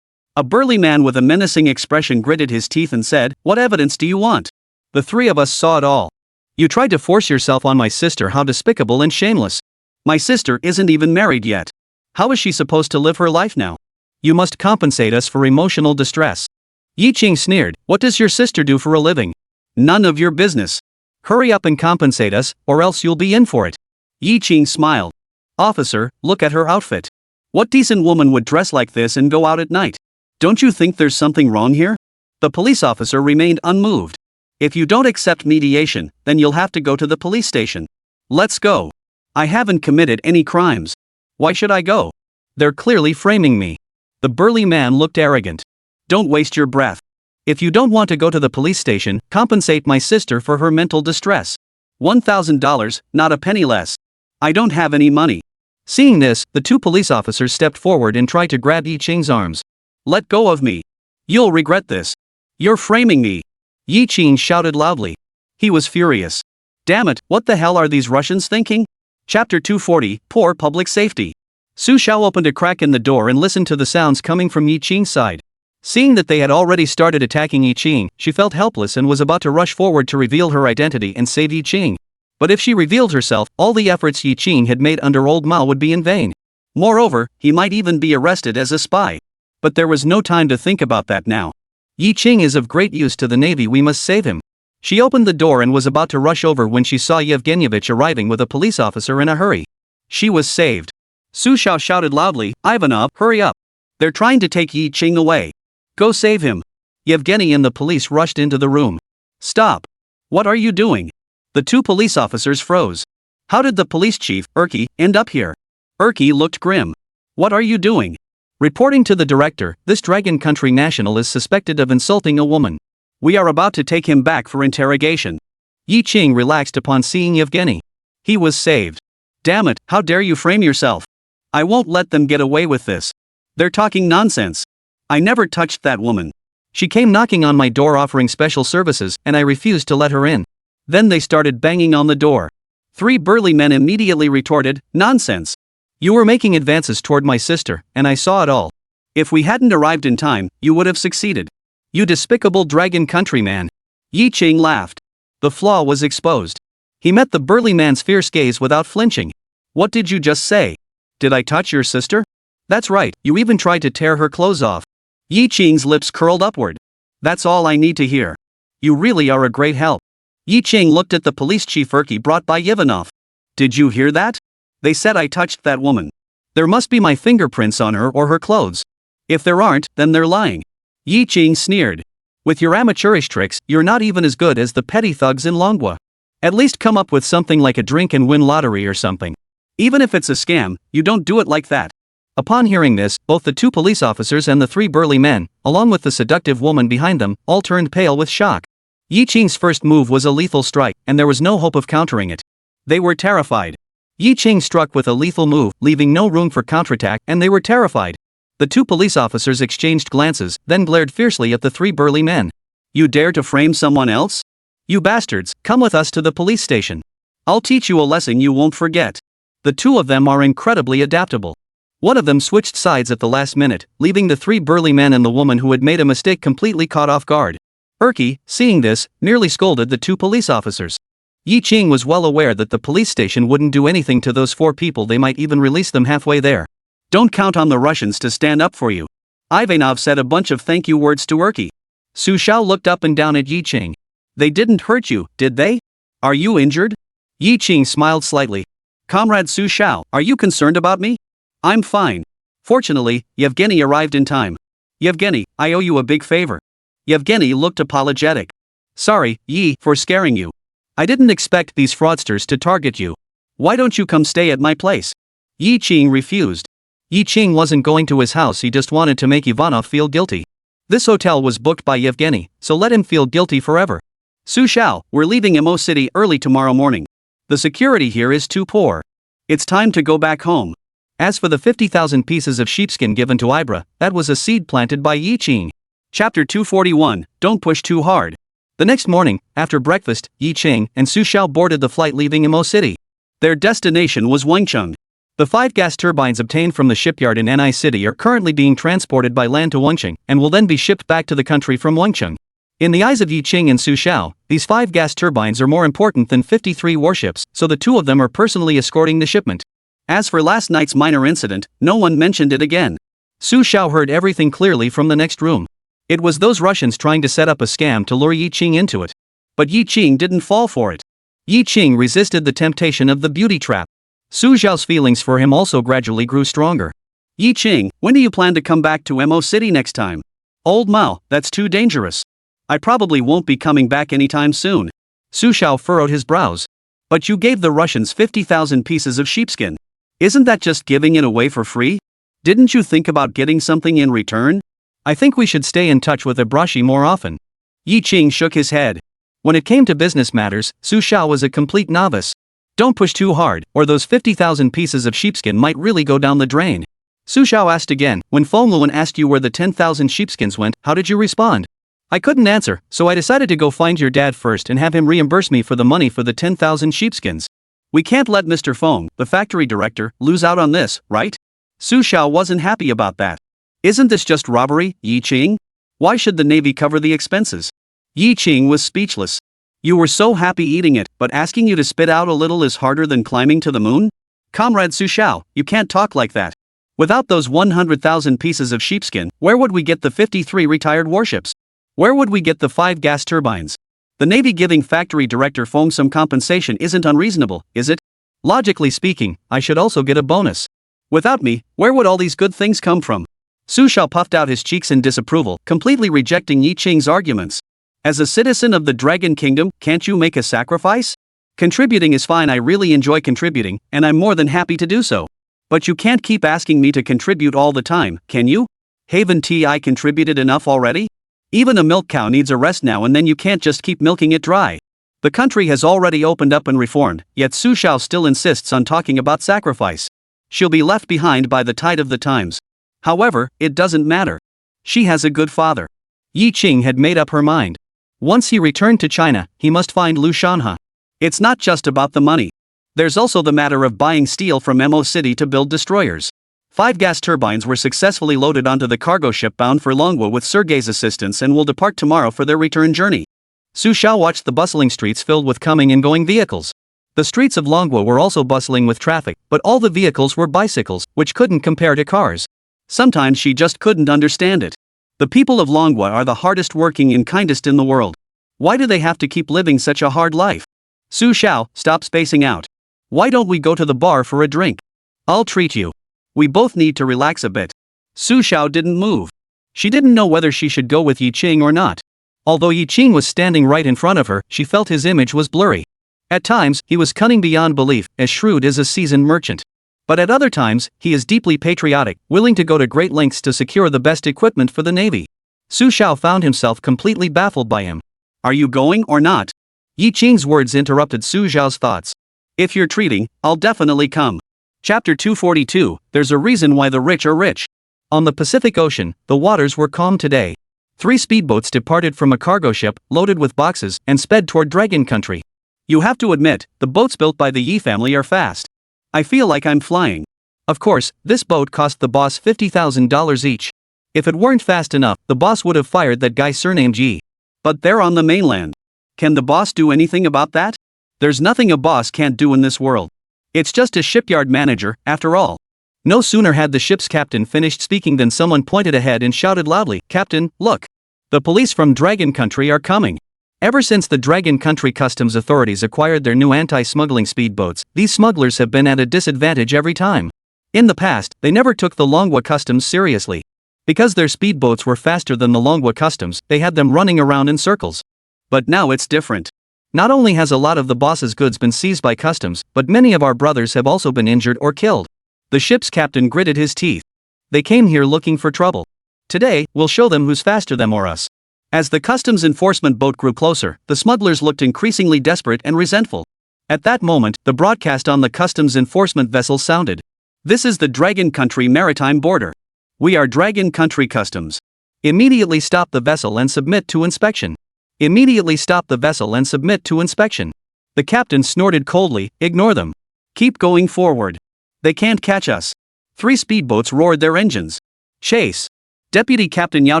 A burly man with a menacing expression gritted his teeth and said, what evidence do you want? The 3 of us saw it all. You tried to force yourself on my sister. How despicable and shameless. My sister isn't even married yet. How is she supposed to live her life now? You must compensate us for emotional distress. Yi Qing sneered, what does your sister do for a living? None of your business. Hurry up and compensate us, or else you'll be in for it. Yi Qing smiled. Officer, look at her outfit. What decent woman would dress like this and go out at night? Don't you think there's something wrong here? The police officer remained unmoved. If you don't accept mediation, then you'll have to go to the police station. Let's go. I haven't committed any crimes. Why should I go? They're clearly framing me. The burly man looked arrogant. Don't waste your breath. If you don't want to go to the police station, compensate my sister for her mental distress. $1,000, not a penny less. I don't have any money. Seeing this, the 2 police officers stepped forward and tried to grab Yi Qing's arms. Let go of me. You'll regret this. You're framing me. Yi Qing shouted loudly. He was furious. Damn it, what the hell are these Russians thinking? Chapter 240, Poor Public Safety. Su Xiao opened a crack in the door and listened to the sounds coming from Yi Qing's side. Seeing that they had already started attacking Yi Qing, she felt helpless and was about to rush forward to reveal her identity and save Yi Qing. But if she revealed herself, all the efforts Yi Qing had made under old Mao would be in vain. Moreover, he might even be arrested as a spy. But there was no time to think about that now. Yi Qing is of great use to the Navy, we must save him. She opened the door and was about to rush over when she saw Yevgenyevich arriving with a police officer in a hurry. She was saved. Su Xiao shouted loudly, Ivanov, hurry up. They're trying to take Yi Qing away. Go save him. Yevgeny and the police rushed into the room. Stop. What are you doing? The 2 police officers froze. How did the police chief, Erky, end up here? Erky looked grim. What are you doing? Reporting to the director, this Dragon Country national is suspected of insulting a woman. We are about to take him back for interrogation. Yi Qing relaxed upon seeing Yevgeny. He was saved. Damn it, how dare you frame yourself? I won't let them get away with this. They're talking nonsense. I never touched that woman. She came knocking on my door offering special services, and I refused to let her in. Then they started banging on the door. 3 burly men immediately retorted, nonsense. You were making advances toward my sister, and I saw it all. If we hadn't arrived in time, you would have succeeded. You despicable Dragon Country man. Yi Qing laughed. The flaw was exposed. He met the burly man's fierce gaze without flinching. What did you just say? Did I touch your sister? That's right, you even tried to tear her clothes off. Yi Qing's lips curled upward. That's all I need to hear. You really are a great help. Yi Qing looked at the police chief Erky brought by Ivanov. Did you hear that? They said I touched that woman. There must be my fingerprints on her or her clothes. If there aren't, then they're lying. Yi Qing sneered. With your amateurish tricks, you're not even as good as the petty thugs in Longhua. At least come up with something like a drink and win lottery or something. Even if it's a scam, you don't do it like that. Upon hearing this, both the two police officers and the three burly men, along with the seductive woman behind them, all turned pale with shock. Yi Qing's first move was a lethal strike, and there was no hope of countering it. They were terrified. Yi Qing struck with a lethal move, leaving no room for counterattack, and they were terrified. The two police officers exchanged glances, then glared fiercely at the three burly men. You dare to frame someone else? You bastards, come with us to the police station. I'll teach you a lesson you won't forget. The two of them are incredibly adaptable. One of them switched sides at the last minute, leaving the three burly men and the woman who had made a mistake completely caught off guard. Erky, seeing this, nearly scolded the two police officers. Yi Qing was well aware that the police station wouldn't do anything to those four people. They might even release them halfway there. Don't count on the Russians to stand up for you. Ivanov said a bunch of thank you words to Erky. Su Xiao looked up and down at Yi Qing. They didn't hurt you, did they? Are you injured? Yi Qing smiled slightly. Comrade Su Xiao, are you concerned about me? I'm fine. Fortunately, Yevgeny arrived in time. Yevgeny, I owe you a big favor. Yevgeny looked apologetic. Sorry, Yi, for scaring you. I didn't expect these fraudsters to target you. Why don't you come stay at my place? Yi Qing refused. Yi Qing wasn't going to his house, he just wanted to make Ivanov feel guilty. This hotel was booked by Yevgeny, so let him feel guilty forever. Su Xiao, we're leaving Mo City early tomorrow morning. The security here is too poor. It's time to go back home. As for the 50,000 pieces of sheepskin given to Ibra, that was a seed planted by Yi Qing. Chapter 241, Don't Push Too Hard. The next morning, after breakfast, Yi Qing and Su Xiao boarded the flight leaving Mo City. Their destination was Wengcheng. The 5 gas turbines obtained from the shipyard in Ni City are currently being transported by land to Wengcheng and will then be shipped back to the country from Wengcheng. In the eyes of Yi Qing and Su Xiao, these 5 gas turbines are more important than 53 warships, so the two of them are personally escorting the shipment. As for last night's minor incident, no one mentioned it again. Su Xiao heard everything clearly from the next room. It was those Russians trying to set up a scam to lure Yi Qing into it. But Yi Qing didn't fall for it. Yi Qing resisted the temptation of the beauty trap. Su Xiao's feelings for him also gradually grew stronger. Yi Qing, when do you plan to come back to Mo City next time? Old Mao, that's too dangerous. I probably won't be coming back anytime soon. Su Xiao furrowed his brows. But you gave the Russians 50,000 pieces of sheepskin. Isn't that just giving it away for free? Didn't you think about getting something in return? I think we should stay in touch with Ibrashi more often. Yi Qing shook his head. When it came to business matters, Su Xiao was a complete novice. Don't push too hard, or those 50,000 pieces of sheepskin might really go down the drain. Su Xiao asked again, when Feng Luan asked you where the 10,000 sheepskins went, how did you respond? I couldn't answer, so I decided to go find your dad first and have him reimburse me for the money for the 10,000 sheepskins. We can't let Mr. Feng, the factory director, lose out on this, right? Su Xiao wasn't happy about that. Isn't this just robbery, Yi Qing? Why should the Navy cover the expenses? Yi Qing was speechless. You were so happy eating it, but asking you to spit out a little is harder than climbing to the moon? Comrade Su Xiao, you can't talk like that. Without those 100,000 pieces of sheepskin, where would we get the 53 retired warships? Where would we get the 5 gas turbines? The Navy giving factory director Feng some compensation isn't unreasonable, is it? Logically speaking, I should also get a bonus. Without me, where would all these good things come from? Su Xiao puffed out his cheeks in disapproval, completely rejecting Yi Qing's arguments. As a citizen of the Dragon Kingdom, can't you make a sacrifice? Contributing is fine, I really enjoy contributing, and I'm more than happy to do so. But you can't keep asking me to contribute all the time, can you? Haven't I contributed enough already? Even a milk cow needs a rest now and then, you can't just keep milking it dry. The country has already opened up and reformed, yet Su Xiao still insists on talking about sacrifice. She'll be left behind by the tide of the times. However, it doesn't matter. She has a good father. Yi Qing had made up her mind. Once he returned to China, he must find Lu Shanhe. It's not just about the money. There's also the matter of buying steel from Mo City to build destroyers. 5 gas turbines were successfully loaded onto the cargo ship bound for Longwa with Sergei's assistance and will depart tomorrow for their return journey. Su Xiao watched the bustling streets filled with coming and going vehicles. The streets of Longwa were also bustling with traffic, but all the vehicles were bicycles, which couldn't compare to cars. Sometimes she just couldn't understand it. The people of Longwa are the hardest working and kindest in the world. Why do they have to keep living such a hard life? Su Xiao, stop spacing out. Why don't we go to the bar for a drink? I'll treat you. We both need to relax a bit. Su Xiao didn't move. She didn't know whether she should go with Yi Qing or not. Although Yi Qing was standing right in front of her, she felt his image was blurry. At times, he was cunning beyond belief, as shrewd as a seasoned merchant. But at other times, he is deeply patriotic, willing to go to great lengths to secure the best equipment for the Navy. Su Xiao found himself completely baffled by him. Are you going or not? Yi Qing's words interrupted Su Xiao's thoughts. If you're treating, I'll definitely come. Chapter 242, There's a reason why the rich are rich. On the Pacific Ocean, the waters were calm today. 3 speedboats departed from a cargo ship, loaded with boxes, and sped toward Dragon Country. You have to admit, the boats built by the Yi family are fast. I feel like I'm flying. Of course, this boat cost the boss $50,000 each. If it weren't fast enough, the boss would have fired that guy surnamed Yi. But they're on the mainland. Can the boss do anything about that? There's nothing a boss can't do in this world. It's just a shipyard manager, after all. No sooner had the ship's captain finished speaking than someone pointed ahead and shouted loudly, "Captain, look! The police from Dragon Country are coming." Ever since the Dragon Country customs authorities acquired their new anti-smuggling speedboats, these smugglers have been at a disadvantage every time. In the past, they never took the Manhwa customs seriously. Because their speedboats were faster than the Manhwa customs, they had them running around in circles. But now it's different. Not only has a lot of the boss's goods been seized by customs, but many of our brothers have also been injured or killed. The ship's captain gritted his teeth. They came here looking for trouble. Today, we'll show them who's faster, them or us. As the customs enforcement boat grew closer, the smugglers looked increasingly desperate and resentful. At that moment, the broadcast on the customs enforcement vessel sounded. This is the Dragon Country maritime border. We are Dragon Country Customs. Immediately stop the vessel and submit to inspection. Immediately stop the vessel and submit to inspection. The captain snorted coldly, ignore them. Keep going forward. They can't catch us. 3 speedboats roared their engines. Chase. Deputy Captain Yao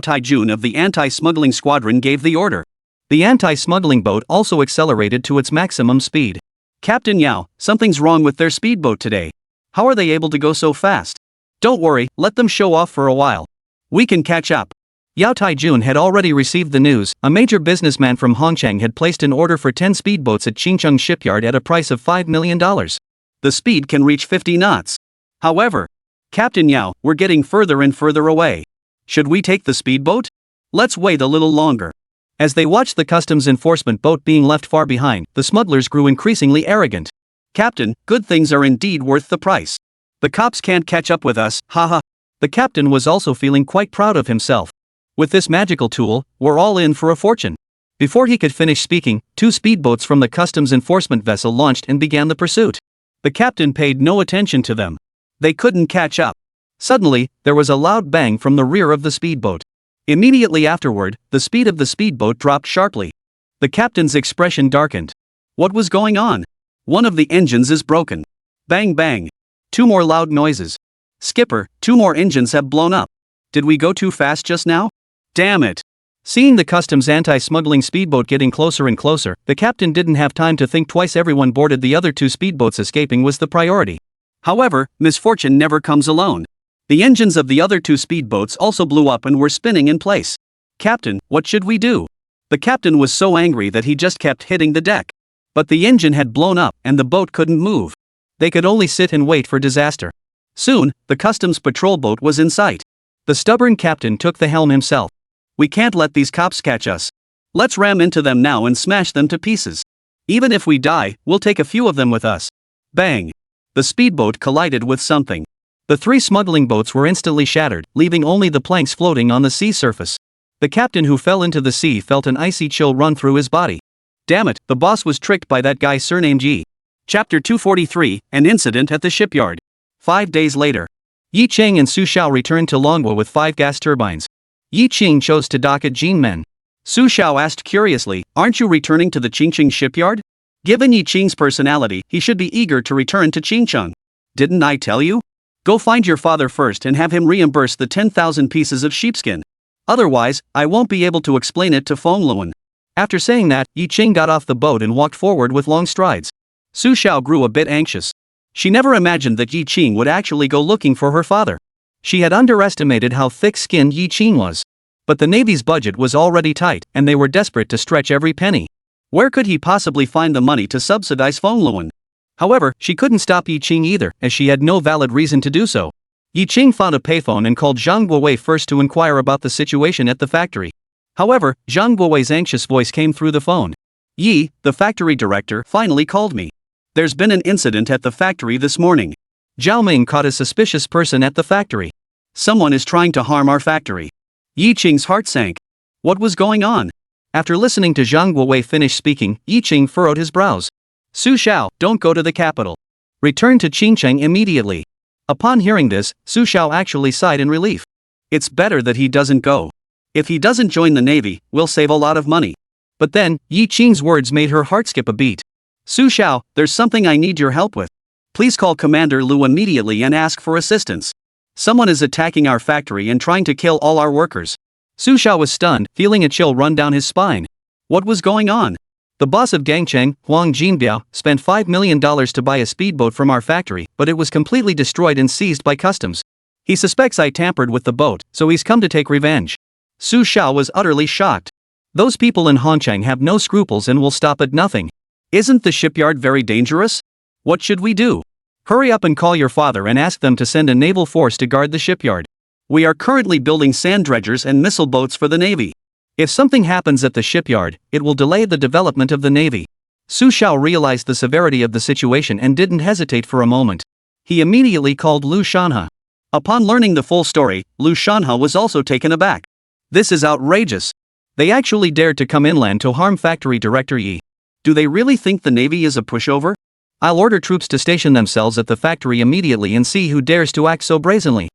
Taijun of the anti-smuggling squadron gave the order. The anti-smuggling boat also accelerated to its maximum speed. Captain Yao, something's wrong with their speedboat today. How are they able to go so fast? Don't worry, let them show off for a while. We can catch up. Yao Taijun had already received the news. A major businessman from Hongcheng had placed an order for 10 speedboats at Qingcheng shipyard at a price of $5 million. The speed can reach 50 knots. However, Captain Yao, we're getting further and further away. Should we take the speedboat? Let's wait a little longer. As they watched the customs enforcement boat being left far behind, the smugglers grew increasingly arrogant. Captain, good things are indeed worth the price. The cops can't catch up with us, haha. The captain was also feeling quite proud of himself. With this magical tool, we're all in for a fortune. Before he could finish speaking, 2 speedboats from the customs enforcement vessel launched and began the pursuit. The captain paid no attention to them. They couldn't catch up. Suddenly, there was a loud bang from the rear of the speedboat. Immediately afterward, the speed of the speedboat dropped sharply. The captain's expression darkened. What was going on? One of the engines is broken. Bang bang. 2 more loud noises. Skipper, 2 more engines have blown up. Did we go too fast just now? Damn it. Seeing the customs anti-smuggling speedboat getting closer and closer, the captain didn't have time to think twice. Everyone boarded the other 2 speedboats. Escaping was the priority. However, misfortune never comes alone. The engines of the other 2 speedboats also blew up and were spinning in place. Captain, what should we do? The captain was so angry that he just kept hitting the deck. But the engine had blown up and the boat couldn't move. They could only sit and wait for disaster. Soon, the customs patrol boat was in sight. The stubborn captain took the helm himself. We can't let these cops catch us. Let's ram into them now and smash them to pieces. Even if we die, we'll take a few of them with us. Bang! The speedboat collided with something. The 3 smuggling boats were instantly shattered, leaving only the planks floating on the sea surface. The captain who fell into the sea felt an icy chill run through his body. Damn it, the boss was tricked by that guy surnamed Yi. Chapter 243, An Incident at the Shipyard. 5 days later. Yi Qing and Su Xiao returned to Manhwa with 5 gas turbines. Yi Qing chose to dock at Jinmen. Su Xiao asked curiously, aren't you returning to the Qingcheng shipyard? Given Yi Qing's personality, he should be eager to return to Qingcheng. Didn't I tell you? Go find your father first and have him reimburse the 10,000 pieces of sheepskin. Otherwise, I won't be able to explain it to Feng Luan. After saying that, Yi Qing got off the boat and walked forward with long strides. Su Xiao grew a bit anxious. She never imagined that Yi Qing would actually go looking for her father. She had underestimated how thick-skinned Yi Qing was. But the Navy's budget was already tight, and they were desperate to stretch every penny. Where could he possibly find the money to subsidize Feng Luan? However, she couldn't stop Yi Qing either, as she had no valid reason to do so. Yi Qing found a payphone and called Zhang Guowei first to inquire about the situation at the factory. However, Zhang Guowei's anxious voice came through the phone. Yi, the factory director, finally called me. There's been an incident at the factory this morning. Zhao Ming caught a suspicious person at the factory. Someone is trying to harm our factory. Yi Qing's heart sank. What was going on? After listening to Zhang Guowei finish speaking, Yi Qing furrowed his brows. Su Xiao, don't go to the capital. Return to Qingcheng immediately. Upon hearing this, Su Xiao actually sighed in relief. It's better that he doesn't go. If he doesn't join the navy, we'll save a lot of money. But then, Yi Qing's words made her heart skip a beat. Su Xiao, there's something I need your help with. Please call Commander Lu immediately and ask for assistance. Someone is attacking our factory and trying to kill all our workers. Su Xiao was stunned, feeling a chill run down his spine. What was going on? The boss of Gangcheng, Huang Jinbiao, spent $5 million to buy a speedboat from our factory, but it was completely destroyed and seized by customs. He suspects I tampered with the boat, so he's come to take revenge. Su Xiao was utterly shocked. Those people in Hongcheng have no scruples and will stop at nothing. Isn't the shipyard very dangerous? What should we do? Hurry up and call your father and ask them to send a naval force to guard the shipyard. We are currently building sand dredgers and missile boats for the Navy. If something happens at the shipyard, it will delay the development of the Navy. Su Xiao realized the severity of the situation and didn't hesitate for a moment. He immediately called Lu Shanha. Upon learning the full story, Lu Shanha was also taken aback. This is outrageous. They actually dared to come inland to harm Factory Director Yi. Do they really think the Navy is a pushover? I'll order troops to station themselves at the factory immediately and see who dares to act so brazenly.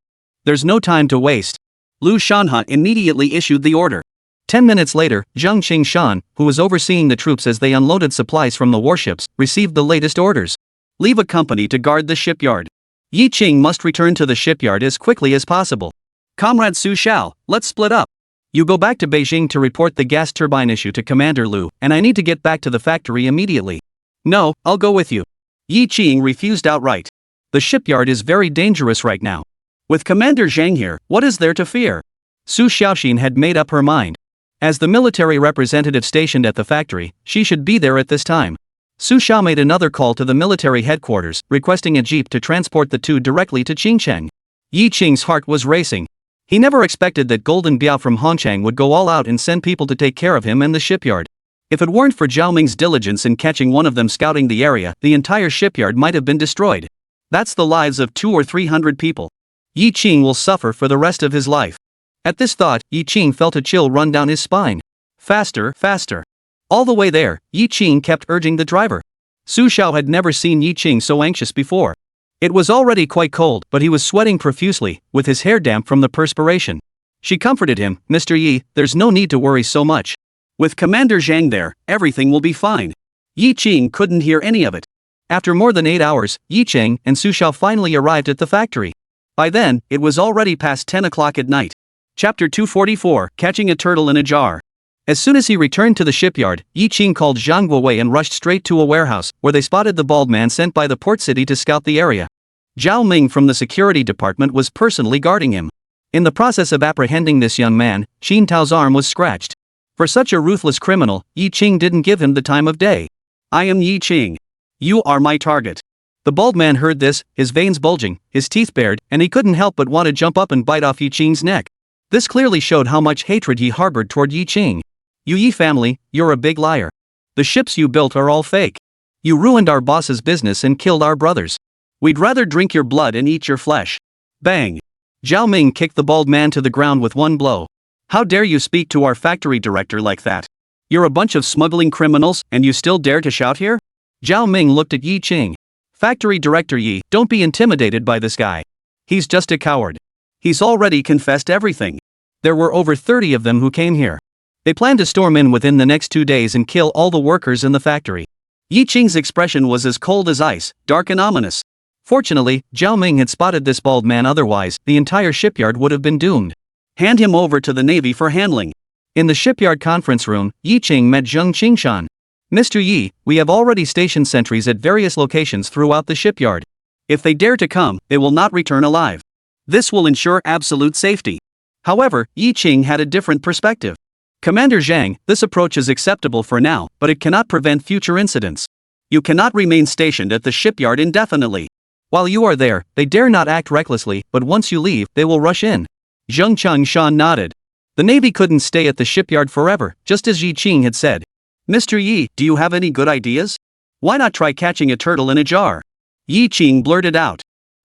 There's no time to waste. Lu Shanha immediately issued the order. 10 minutes later, Zhang Qingshan, who was overseeing the troops as they unloaded supplies from the warships, received the latest orders. Leave a company to guard the shipyard. Yi Qing must return to the shipyard as quickly as possible. Comrade Su Xiao, let's split up. You go back to Beijing to report the gas turbine issue to Commander Lu, and I need to get back to the factory immediately. No, I'll go with you. Yi Qing refused outright. The shipyard is very dangerous right now. With Commander Zhang here, what is there to fear? Su Xiaoxin had made up her mind. As the military representative stationed at the factory, she should be there at this time. Su Xiao made another call to the military headquarters, requesting a jeep to transport the two directly to Qingcheng. Yi Qing's heart was racing. He never expected that Golden Biao from Hongcheng would go all out and send people to take care of him and the shipyard. If it weren't for Zhao Ming's diligence in catching one of them scouting the area, the entire shipyard might have been destroyed. That's the lives of 200 or 300 people. Yi Qing will suffer for the rest of his life. At this thought, Yi Qing felt a chill run down his spine. Faster, faster. All the way there, Yi Qing kept urging the driver. Su Xiao had never seen Yi Qing so anxious before. It was already quite cold, but he was sweating profusely, with his hair damp from the perspiration. She comforted him, Mr. Yi, there's no need to worry so much. With Commander Zhang there, everything will be fine. Yi Qing couldn't hear any of it. After more than 8 hours, Yi Qing and Su Xiao finally arrived at the factory. By then, it was already past 10 o'clock at night. Chapter 244, Catching a Turtle in a Jar. As soon as he returned to the shipyard, Yi Qing called Zhang Guowei and rushed straight to a warehouse, where they spotted the bald man sent by the port city to scout the area. Zhao Ming from the security department was personally guarding him. In the process of apprehending this young man, Qin Tao's arm was scratched. For such a ruthless criminal, Yi Qing didn't give him the time of day. I am Yi Qing. You are my target. The bald man heard this, his veins bulging, his teeth bared, and he couldn't help but want to jump up and bite off Yi Qing's neck. This clearly showed how much hatred he harbored toward Yi Qing. You Yi family, you're a big liar. The ships you built are all fake. You ruined our boss's business and killed our brothers. We'd rather drink your blood and eat your flesh. Bang! Zhao Ming kicked the bald man to the ground with one blow. How dare you speak to our factory director like that? You're a bunch of smuggling criminals, and you still dare to shout here? Zhao Ming looked at Yi Qing. Factory Director Yi, don't be intimidated by this guy. He's just a coward. He's already confessed everything. There were over 30 of them who came here. They plan to storm in within the next 2 days and kill all the workers in the factory. Yi Qing's expression was as cold as ice, dark and ominous. Fortunately, Zhao Ming had spotted this bald man, otherwise, the entire shipyard would have been doomed. Hand him over to the Navy for handling. In the shipyard conference room, Yi Qing met Zhang Qingshan. Mr. Yi, we have already stationed sentries at various locations throughout the shipyard. If they dare to come, they will not return alive. This will ensure absolute safety. However, Yi Qing had a different perspective. Commander Zhang, this approach is acceptable for now, but it cannot prevent future incidents. You cannot remain stationed at the shipyard indefinitely. While you are there, they dare not act recklessly, but once you leave, they will rush in. Zhang Qingshan nodded. The Navy couldn't stay at the shipyard forever, just as Yi Qing had said. Mr. Yi, do you have any good ideas? Why not try catching a turtle in a jar? Yi Qing blurted out.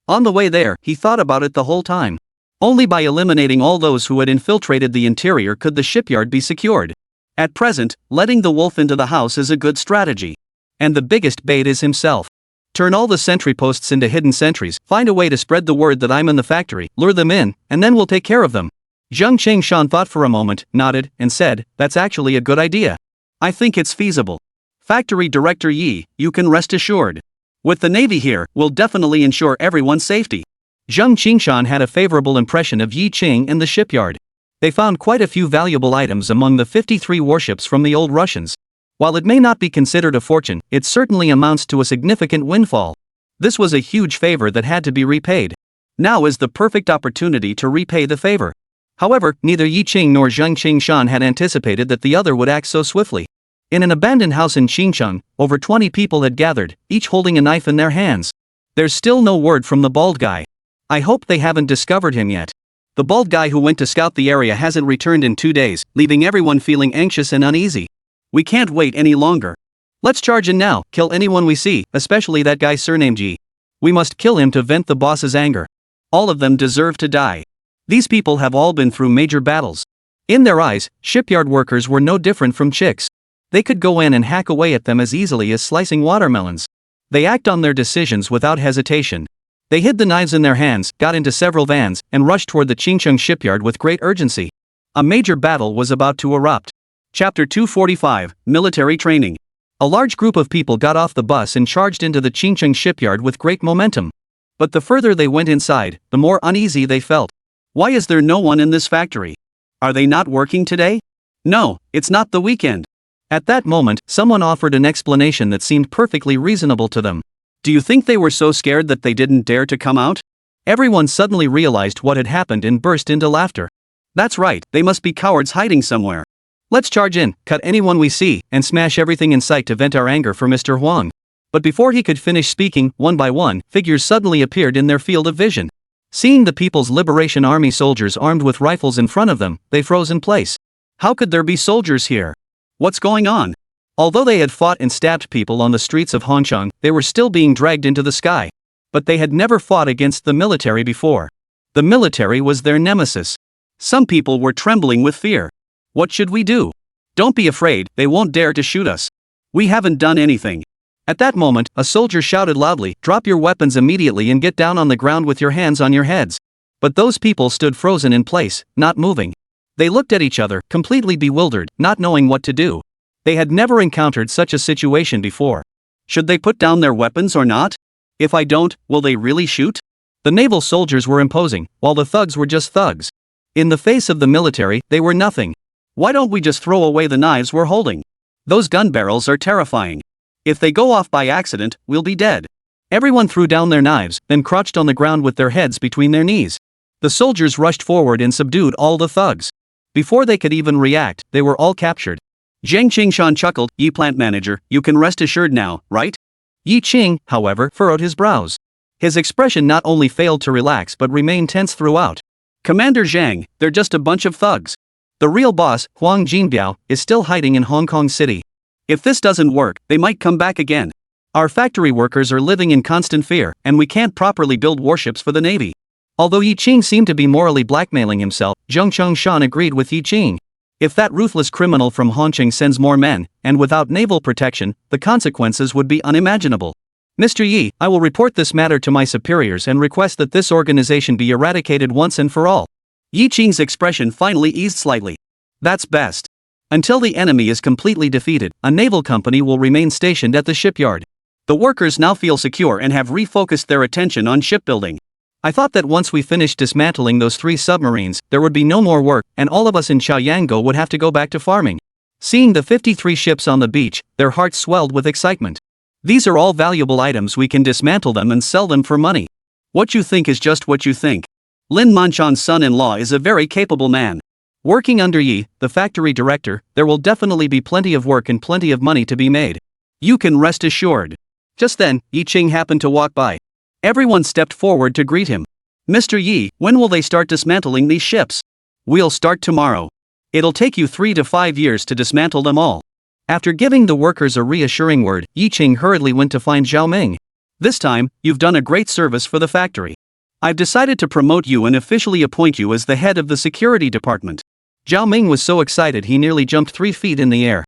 On the way there, he thought about it the whole time. Only by eliminating all those who had infiltrated the interior could the shipyard be secured. At present, letting the wolf into the house is a good strategy. And the biggest bait is himself. Turn all the sentry posts into hidden sentries, find a way to spread the word that I'm in the factory, lure them in, and then we'll take care of them. Zheng Qingshan thought for a moment, nodded, and said, that's actually a good idea. I think it's feasible. Factory Director Yi, you can rest assured. With the Navy here, we'll definitely ensure everyone's safety. Zheng Qingshan had a favorable impression of Yi Qing and the shipyard. They found quite a few valuable items among the 53 warships from the old Russians. While it may not be considered a fortune, it certainly amounts to a significant windfall. This was a huge favor that had to be repaid. Now is the perfect opportunity to repay the favor. However, neither Yi Qing nor Zheng Qingshan had anticipated that the other would act so swiftly. In an abandoned house in Xincheng, over 20 people had gathered, each holding a knife in their hands. There's still no word from the bald guy. I hope they haven't discovered him yet. The bald guy who went to scout the area hasn't returned in 2 days, leaving everyone feeling anxious and uneasy. We can't wait any longer. Let's charge in now, kill anyone we see, especially that guy surnamed Ji. We must kill him to vent the boss's anger. All of them deserve to die. These people have all been through major battles. In their eyes, shipyard workers were no different from chicks. They could go in and hack away at them as easily as slicing watermelons. They act on their decisions without hesitation. They hid the knives in their hands, got into several vans, and rushed toward the Xincheng shipyard with great urgency. A major battle was about to erupt. Chapter 245, Military Training. A large group of people got off the bus and charged into the Xincheng shipyard with great momentum. But the further they went inside, the more uneasy they felt. Why is there no one in this factory? Are they not working today? No, it's not the weekend. At that moment, someone offered an explanation that seemed perfectly reasonable to them. Do you think they were so scared that they didn't dare to come out? Everyone suddenly realized what had happened and burst into laughter. That's right, they must be cowards hiding somewhere. Let's charge in, cut anyone we see, and smash everything in sight to vent our anger for Mr. Huang. But before he could finish speaking, one by one, figures suddenly appeared in their field of vision. Seeing the People's Liberation Army soldiers armed with rifles in front of them, they froze in place. How could there be soldiers here? What's going on? Although they had fought and stabbed people on the streets of Hongqiang, they were still being dragged into the sky. But they had never fought against the military before. The military was their nemesis. Some people were trembling with fear. What should we do? Don't be afraid, they won't dare to shoot us. We haven't done anything. At that moment, a soldier shouted loudly, drop your weapons immediately and get down on the ground with your hands on your heads. But those people stood frozen in place, not moving. They looked at each other, completely bewildered, not knowing what to do. They had never encountered such a situation before. Should they put down their weapons or not? If I don't, will they really shoot? The naval soldiers were imposing, while the thugs were just thugs. In the face of the military, they were nothing. Why don't we just throw away the knives we're holding? Those gun barrels are terrifying. If they go off by accident, we'll be dead. Everyone threw down their knives, then crouched on the ground with their heads between their knees. The soldiers rushed forward and subdued all the thugs. Before they could even react, they were all captured. Zheng Qingshan chuckled, Yi plant manager, you can rest assured now, right? Yi Qing, however, furrowed his brows. His expression not only failed to relax but remained tense throughout. Commander Zhang, they're just a bunch of thugs. The real boss, Huang Jinbiao, is still hiding in Hong Kong City. If this doesn't work, they might come back again. Our factory workers are living in constant fear, and we can't properly build warships for the Navy. Although Yi Qing seemed to be morally blackmailing himself, Zheng Qingshan agreed with Yi Qing. If that ruthless criminal from Hongqing sends more men, and without naval protection, the consequences would be unimaginable. Mr. Yi, I will report this matter to my superiors and request that this organization be eradicated once and for all. Yi Qing's expression finally eased slightly. That's best. Until the enemy is completely defeated, a naval company will remain stationed at the shipyard. The workers now feel secure and have refocused their attention on shipbuilding. I thought that once we finished dismantling those 3 submarines, there would be no more work, and all of us in Chaoyangou would have to go back to farming. Seeing the 53 ships on the beach, their hearts swelled with excitement. These are all valuable items, we can dismantle them and sell them for money. What you think is just what you think. Lin Manchan's son-in-law is a very capable man. Working under Yi, the factory director, there will definitely be plenty of work and plenty of money to be made. You can rest assured. Just then, Yi Qing happened to walk by. Everyone stepped forward to greet him. Mr. Yi, when will they start dismantling these ships? We'll start tomorrow. It'll take you 3 to 5 years to dismantle them all. After giving the workers a reassuring word, Yi Qing hurriedly went to find Zhao Ming. This time, you've done a great service for the factory. I've decided to promote you and officially appoint you as the head of the security department. Zhao Ming was so excited he nearly jumped 3 feet in the air.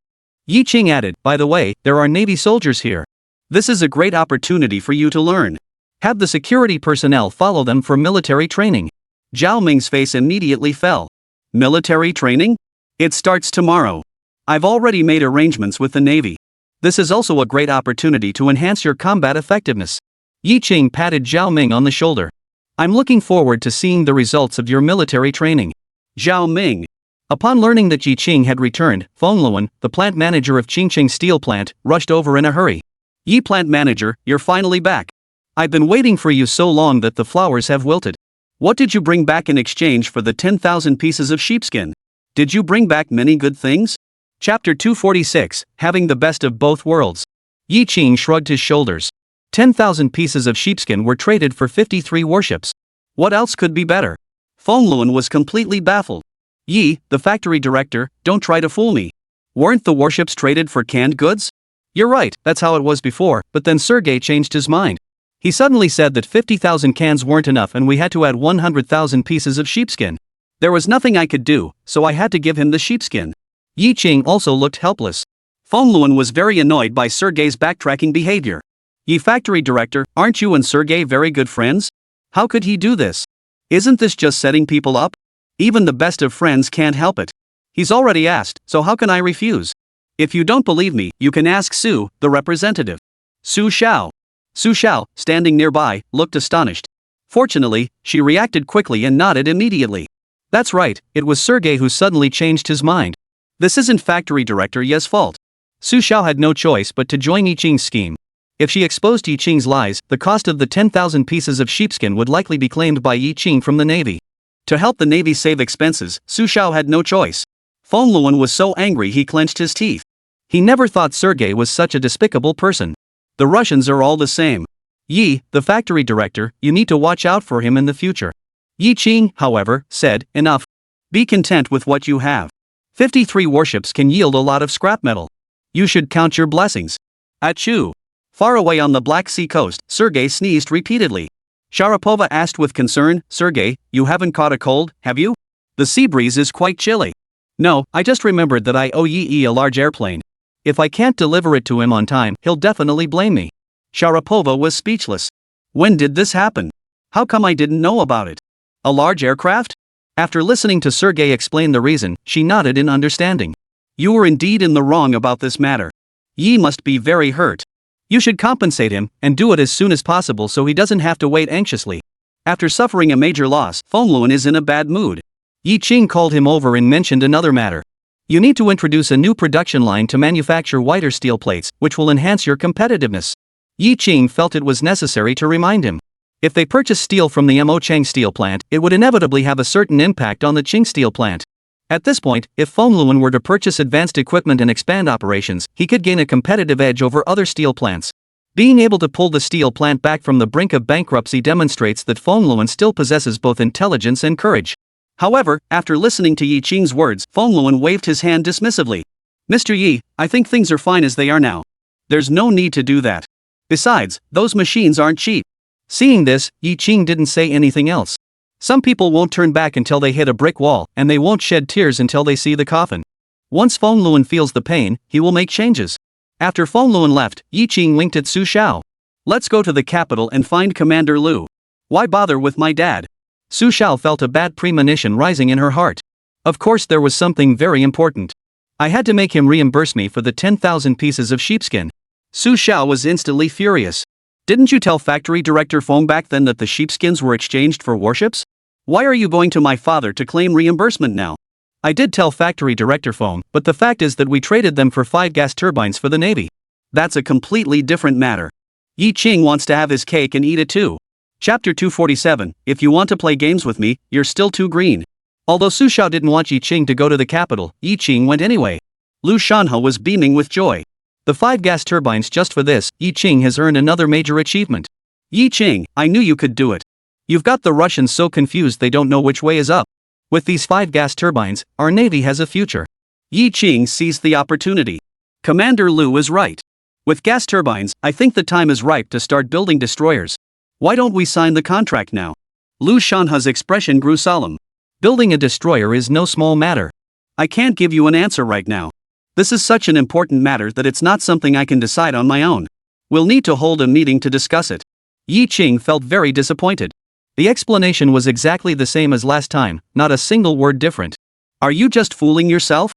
Yi Qing added, by the way, there are Navy soldiers here. This is a great opportunity for you to learn. Have the security personnel follow them for military training. Zhao Ming's face immediately fell. Military training? It starts tomorrow. I've already made arrangements with the Navy. This is also a great opportunity to enhance your combat effectiveness. Yi Qing patted Zhao Ming on the shoulder. I'm looking forward to seeing the results of your military training. Zhao Ming. Upon learning that Yi Qing had returned, Feng Luan, the plant manager of Qingqing Steel Plant, rushed over in a hurry. Yi plant manager, you're finally back. I've been waiting for you so long that the flowers have wilted. What did you bring back in exchange for the 10,000 pieces of sheepskin? Did you bring back many good things? Chapter 246, Having the Best of Both Worlds. Yi Qing shrugged his shoulders. 10,000 pieces of sheepskin were traded for 53 warships. What else could be better? Feng Luan was completely baffled. Yi, the factory director, don't try to fool me. Weren't the warships traded for canned goods? You're right, that's how it was before, but then Sergei changed his mind. He suddenly said that 50,000 cans weren't enough and we had to add 100,000 pieces of sheepskin. There was nothing I could do, so I had to give him the sheepskin. Yi Qing also looked helpless. Feng Luan was very annoyed by Sergei's backtracking behavior. Yi factory director, aren't you and Sergei very good friends? How could he do this? Isn't this just setting people up? Even the best of friends can't help it. He's already asked, so how can I refuse? If you don't believe me, you can ask Su, the representative. Su Xiao. Su Xiao, standing nearby, looked astonished. Fortunately, she reacted quickly and nodded immediately. That's right, it was Sergei who suddenly changed his mind. This isn't factory director Ye's fault. Su Xiao had no choice but to join Yi Qing's scheme. If she exposed Yi Qing's lies, the cost of the 10,000 pieces of sheepskin would likely be claimed by Yi Qing from the Navy. To help the Navy save expenses, Su Xiao had no choice. Feng Luan was so angry he clenched his teeth. He never thought Sergei was such a despicable person. The Russians are all the same. Yi, the factory director, you need to watch out for him in the future. Yi Qing, however, said, enough. Be content with what you have. 53 warships can yield a lot of scrap metal. You should count your blessings. Achoo. Far away on the Black Sea coast, Sergei sneezed repeatedly. Sharapova asked with concern, Sergei, you haven't caught a cold, have you? The sea breeze is quite chilly. No, I just remembered that I owe Yi a large airplane. If I can't deliver it to him on time, he'll definitely blame me. Sharapova was speechless. When did this happen? How come I didn't know about it? A large aircraft? After listening to Sergei explain the reason, she nodded in understanding. You were indeed in the wrong about this matter. Yi must be very hurt. You should compensate him, and do it as soon as possible so he doesn't have to wait anxiously. After suffering a major loss, Feng Luan is in a bad mood. Yi Qing called him over and mentioned another matter. You need to introduce a new production line to manufacture whiter steel plates, which will enhance your competitiveness. Yi Qing felt it was necessary to remind him. If they purchase steel from the Mo Chang steel plant, it would inevitably have a certain impact on the Qing steel plant. At this point, if Feng Luan were to purchase advanced equipment and expand operations, he could gain a competitive edge over other steel plants. Being able to pull the steel plant back from the brink of bankruptcy demonstrates that Feng Luan still possesses both intelligence and courage. However, after listening to Yi Qing's words, Feng Luan waved his hand dismissively. Mr. Yi, I think things are fine as they are now. There's no need to do that. Besides, those machines aren't cheap. Seeing this, Yi Qing didn't say anything else. Some people won't turn back until they hit a brick wall, and they won't shed tears until they see the coffin. Once Feng Luan feels the pain, he will make changes. After Feng Luan left, Yi Qing winked at Su Xiao. Let's go to the capital and find Commander Lu. Why bother with my dad? Su Xiao felt a bad premonition rising in her heart. Of course there was something very important. I had to make him reimburse me for the 10,000 pieces of sheepskin. Su Xiao was instantly furious. Didn't you tell factory director Feng back then that the sheepskins were exchanged for warships? Why are you going to my father to claim reimbursement now? I did tell factory director Feng, but the fact is that we traded them for 5 gas turbines for the Navy. That's a completely different matter. Yi Qing wants to have his cake and eat it too. Chapter 247, If you want to play games with me, you're still too green. Although Su Xiao didn't want Yi Qing to go to the capital, Yi Qing went anyway. Lu Shanhe was beaming with joy. The 5 gas turbines just for this, Yi Qing has earned another major achievement. Yi Qing, I knew you could do it. You've got the Russians so confused they don't know which way is up. With these 5 gas turbines, our Navy has a future. Yi Qing seized the opportunity. Commander Lu is right. With gas turbines, I think the time is ripe to start building destroyers. Why don't we sign the contract now? Lu Shanha's expression grew solemn. Building a destroyer is no small matter. I can't give you an answer right now. This is such an important matter that it's not something I can decide on my own. We'll need to hold a meeting to discuss it. Yi Qing felt very disappointed. The explanation was exactly the same as last time, not a single word different. Are you just fooling yourself?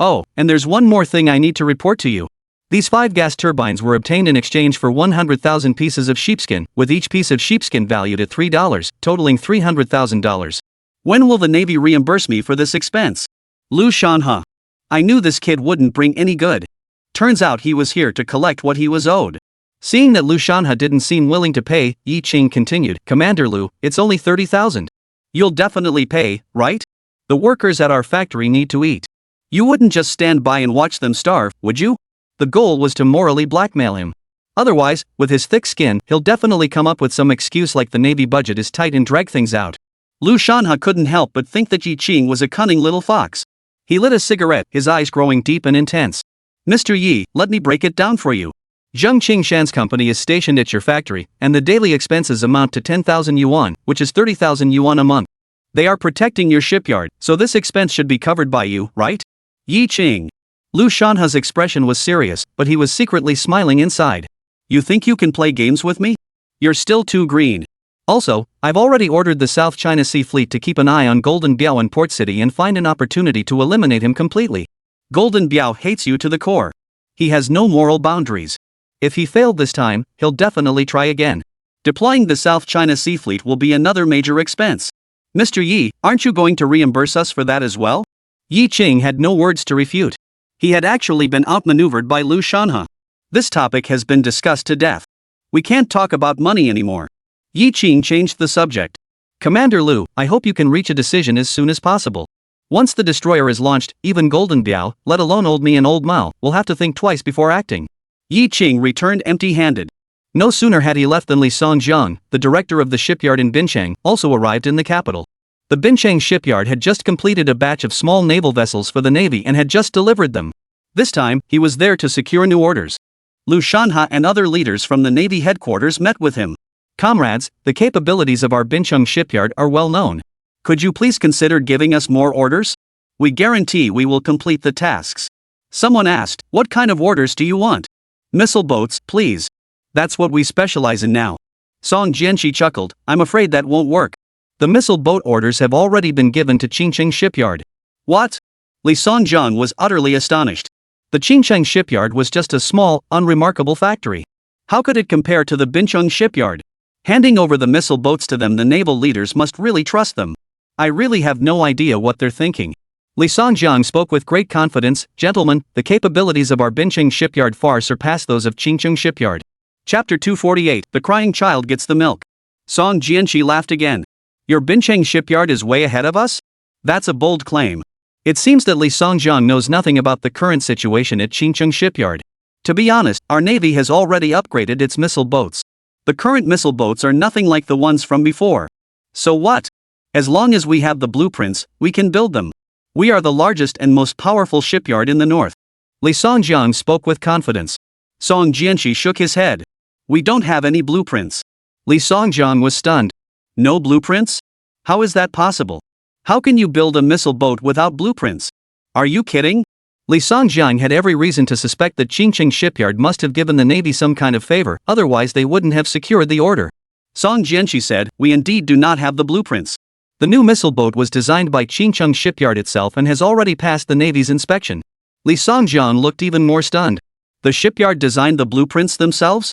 Oh, and there's one more thing I need to report to you. These 5 gas turbines were obtained in exchange for 100,000 pieces of sheepskin, with each piece of sheepskin valued at $3, totaling $300,000. When will the Navy reimburse me for this expense? Lu Shanha. I knew this kid wouldn't bring any good. Turns out he was here to collect what he was owed. Seeing that Lu Shanha didn't seem willing to pay, Yi Qing continued, Commander Lu, it's only 30,000. You'll definitely pay, right? The workers at our factory need to eat. You wouldn't just stand by and watch them starve, would you? The goal was to morally blackmail him. Otherwise, with his thick skin, he'll definitely come up with some excuse like the Navy budget is tight and drag things out. Lu Shanha couldn't help but think that Yi Qing was a cunning little fox. He lit a cigarette, his eyes growing deep and intense. Mr. Yi, let me break it down for you. Zheng Qingshan's company is stationed at your factory, and the daily expenses amount to 10,000 yuan, which is 30,000 yuan a month. They are protecting your shipyard, so this expense should be covered by you, right? Yi Qing. Lu Shanha's expression was serious, but he was secretly smiling inside. You think you can play games with me? You're still too green. Also, I've already ordered the South China Sea Fleet to keep an eye on Golden Biao in Port City and find an opportunity to eliminate him completely. Golden Biao hates you to the core. He has no moral boundaries. If he failed this time, he'll definitely try again. Deploying the South China Sea Fleet will be another major expense. Mr. Yi, aren't you going to reimburse us for that as well? Yi Qing had no words to refute. He had actually been outmaneuvered by Lu Shanha. This topic has been discussed to death. We can't talk about money anymore. Yi Qing changed the subject. Commander Lu, I hope you can reach a decision as soon as possible. Once the destroyer is launched, even Golden Biao, let alone old me and old Mao, will have to think twice before acting. Yi Qing returned empty-handed. No sooner had he left than Li Songjiang, the director of the shipyard in Binchang, also arrived in the capital. The Binchang shipyard had just completed a batch of small naval vessels for the Navy and had just delivered them. This time, he was there to secure new orders. Lu Shanha and other leaders from the Navy headquarters met with him. Comrades, the capabilities of our Binchang shipyard are well known. Could you please consider giving us more orders? We guarantee we will complete the tasks. Someone asked, what kind of orders do you want? Missile boats, please. That's what we specialize in now. Song Jianxi chuckled, I'm afraid that won't work. The missile boat orders have already been given to Qingcheng shipyard. What? Li Songjiang was utterly astonished. The Qingcheng shipyard was just a small, unremarkable factory. How could it compare to the Bincheng shipyard? Handing over the missile boats to them, the naval leaders must really trust them. I really have no idea what they're thinking. Li Songjiang spoke with great confidence, Gentlemen, the capabilities of our Bincheng shipyard far surpass those of Qingcheng shipyard. Chapter 248, The Crying Child Gets the Milk. Song Jianxi laughed again. Your Bincheng shipyard is way ahead of us? That's a bold claim. It seems that Li Songjiang knows nothing about the current situation at Qingcheng shipyard. To be honest, our Navy has already upgraded its missile boats. The current missile boats are nothing like the ones from before. So what? As long as we have the blueprints, we can build them. We are the largest and most powerful shipyard in the north. Li Songjiang spoke with confidence. Song Jianxi shook his head. We don't have any blueprints. Li Songjiang was stunned. No blueprints? How is that possible? How can you build a missile boat without blueprints? Are you kidding? Li Songjiang had every reason to suspect that Qingcheng shipyard must have given the Navy some kind of favor, otherwise they wouldn't have secured the order. Song Jianxi said, we indeed do not have the blueprints. The new missile boat was designed by Qingcheng shipyard itself and has already passed the Navy's inspection. Li Songjiang looked even more stunned. The shipyard designed the blueprints themselves?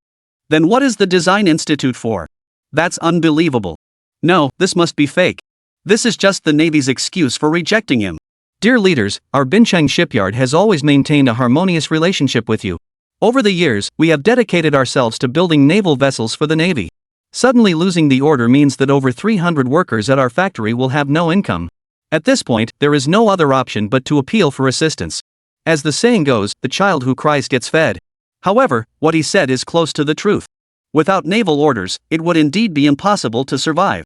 Then what is the Design Institute for? That's unbelievable. No, this must be fake. This is just the Navy's excuse for rejecting him. Dear leaders, our Bincheng shipyard has always maintained a harmonious relationship with you. Over the years, we have dedicated ourselves to building naval vessels for the Navy. Suddenly losing the order means that over 300 workers at our factory will have no income. At this point, there is no other option but to appeal for assistance. As the saying goes, the child who cries gets fed. However, what he said is close to the truth. Without naval orders, it would indeed be impossible to survive.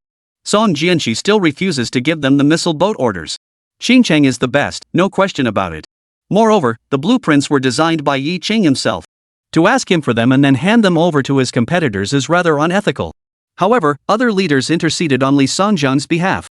Song Jianxi still refuses to give them the missile boat orders. Qingcheng is the best, no question about it. Moreover, the blueprints were designed by Yi Ching himself. To ask him for them and then hand them over to his competitors is rather unethical. However, other leaders interceded on Li Songjiang's behalf.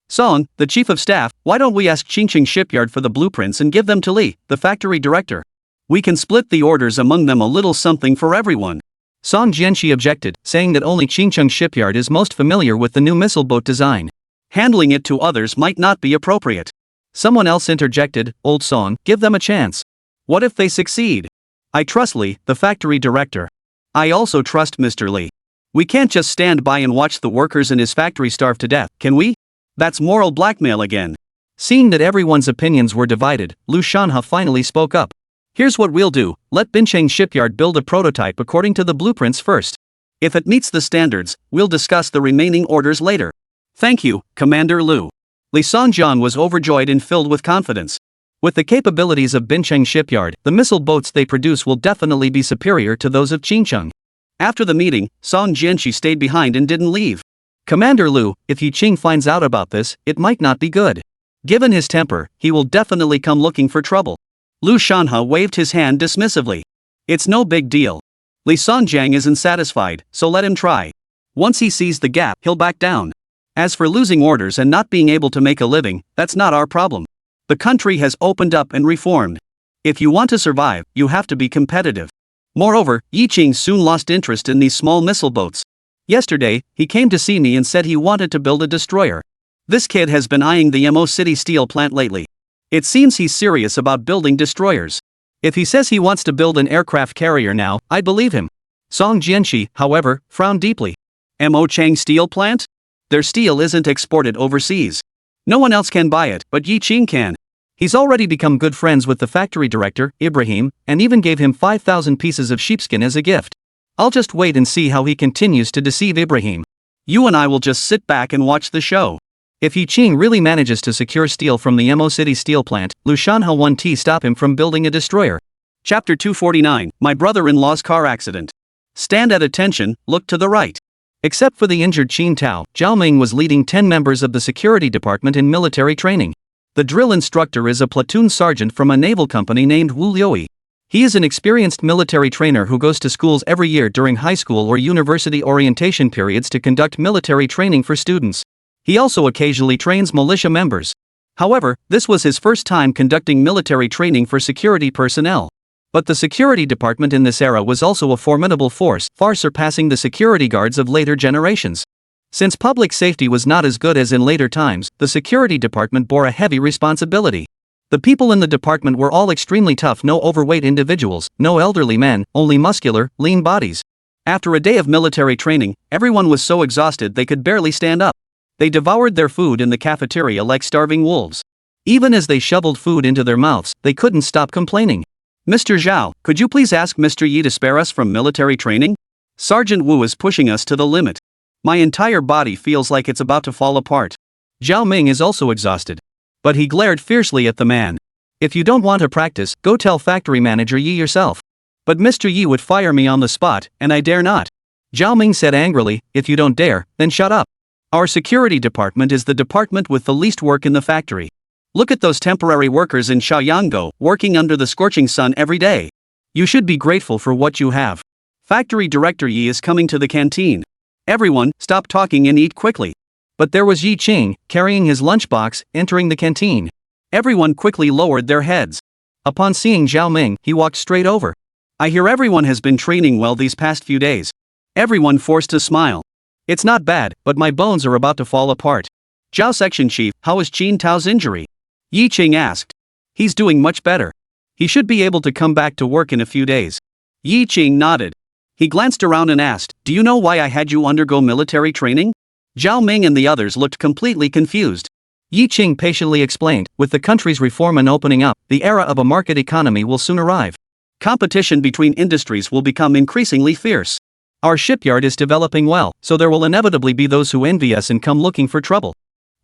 Song, the chief of staff, why don't we ask Qingqing Shipyard for the blueprints and give them to Li, the factory director? We can split the orders among them, a little something for everyone. Song Jianxi objected, saying that only Qingqing Shipyard is most familiar with the new missile boat design. Handling it to others might not be appropriate. Someone else interjected, old Song, give them a chance. What if they succeed? I trust Li, the factory director. I also trust Mr. Li. We can't just stand by and watch the workers in his factory starve to death, can we? That's moral blackmail again. Seeing that everyone's opinions were divided, Lu Shanhe finally spoke up. Here's what we'll do, let Bincheng Shipyard build a prototype according to the blueprints first. If it meets the standards, we'll discuss the remaining orders later. Thank you, Commander Lu. Li Songjiang was overjoyed and filled with confidence. With the capabilities of Bincheng Shipyard, the missile boats they produce will definitely be superior to those of Qingcheng. After the meeting, Song Jianxi stayed behind and didn't leave. Commander Lu, if Yi Qing finds out about this, it might not be good. Given his temper, he will definitely come looking for trouble. Lu Shanhe waved his hand dismissively. It's no big deal. Li Songjiang isn't satisfied, so let him try. Once he sees the gap, he'll back down. As for losing orders and not being able to make a living, that's not our problem. The country has opened up and reformed. If you want to survive, you have to be competitive. Moreover, Yi Qing soon lost interest in these small missile boats. Yesterday, he came to see me and said he wanted to build a destroyer. This kid has been eyeing the Mo City steel plant lately. It seems he's serious about building destroyers. If he says he wants to build an aircraft carrier now, I believe him. Song Jianxi, however, frowned deeply. Mo Chang steel plant? Their steel isn't exported overseas. No one else can buy it, but Yi Qing can. He's already become good friends with the factory director, Ibrahim, and even gave him 5,000 pieces of sheepskin as a gift. I'll just wait and see how he continues to deceive Ibrahim. You and I will just sit back and watch the show. If Yi Qing really manages to secure steel from the Mo City steel plant, Lu Shanhe won't stop him from building a destroyer. Chapter 249, My Brother-in-Law's Car Accident. Stand at attention, look to the right. Except for the injured Qin Tao, Zhao Ming was leading 10 members of the security department in military training. The drill instructor is a platoon sergeant from a naval company named Wu Liuyi. He is an experienced military trainer who goes to schools every year during high school or university orientation periods to conduct military training for students. He also occasionally trains militia members. However, this was his first time conducting military training for security personnel. But the security department in this era was also a formidable force, far surpassing the security guards of later generations. Since public safety was not as good as in later times, the security department bore a heavy responsibility. The people in the department were all extremely tough, no overweight individuals, no elderly men, only muscular, lean bodies. After a day of military training, everyone was so exhausted they could barely stand up. They devoured their food in the cafeteria like starving wolves. Even as they shoveled food into their mouths, they couldn't stop complaining. Mr. Zhao, could you please ask Mr. Yi to spare us from military training? Sergeant Wu is pushing us to the limit. My entire body feels like it's about to fall apart. Zhao Ming is also exhausted. But he glared fiercely at the man. If you don't want to practice, go tell factory manager Yi yourself. But Mr. Yi would fire me on the spot, and I dare not. Zhao Ming said angrily, if you don't dare, then shut up. Our security department is the department with the least work in the factory. Look at those temporary workers in Shaoyanggo, working under the scorching sun every day. You should be grateful for what you have. Factory director Yi is coming to the canteen. Everyone, stop talking and eat quickly. But there was Yi Qing, carrying his lunchbox, entering the canteen. Everyone quickly lowered their heads. Upon seeing Zhao Ming, he walked straight over. I hear everyone has been training well these past few days. Everyone forced a smile. It's not bad, but my bones are about to fall apart. Zhao Section Chief, how is Qin Tao's injury? Yi Qing asked. He's doing much better. He should be able to come back to work in a few days. Yi Qing nodded. He glanced around and asked, do you know why I had you undergo military training? Zhao Ming and the others looked completely confused. Yi Qing patiently explained, with the country's reform and opening up, the era of a market economy will soon arrive. Competition between industries will become increasingly fierce. Our shipyard is developing well, so there will inevitably be those who envy us and come looking for trouble.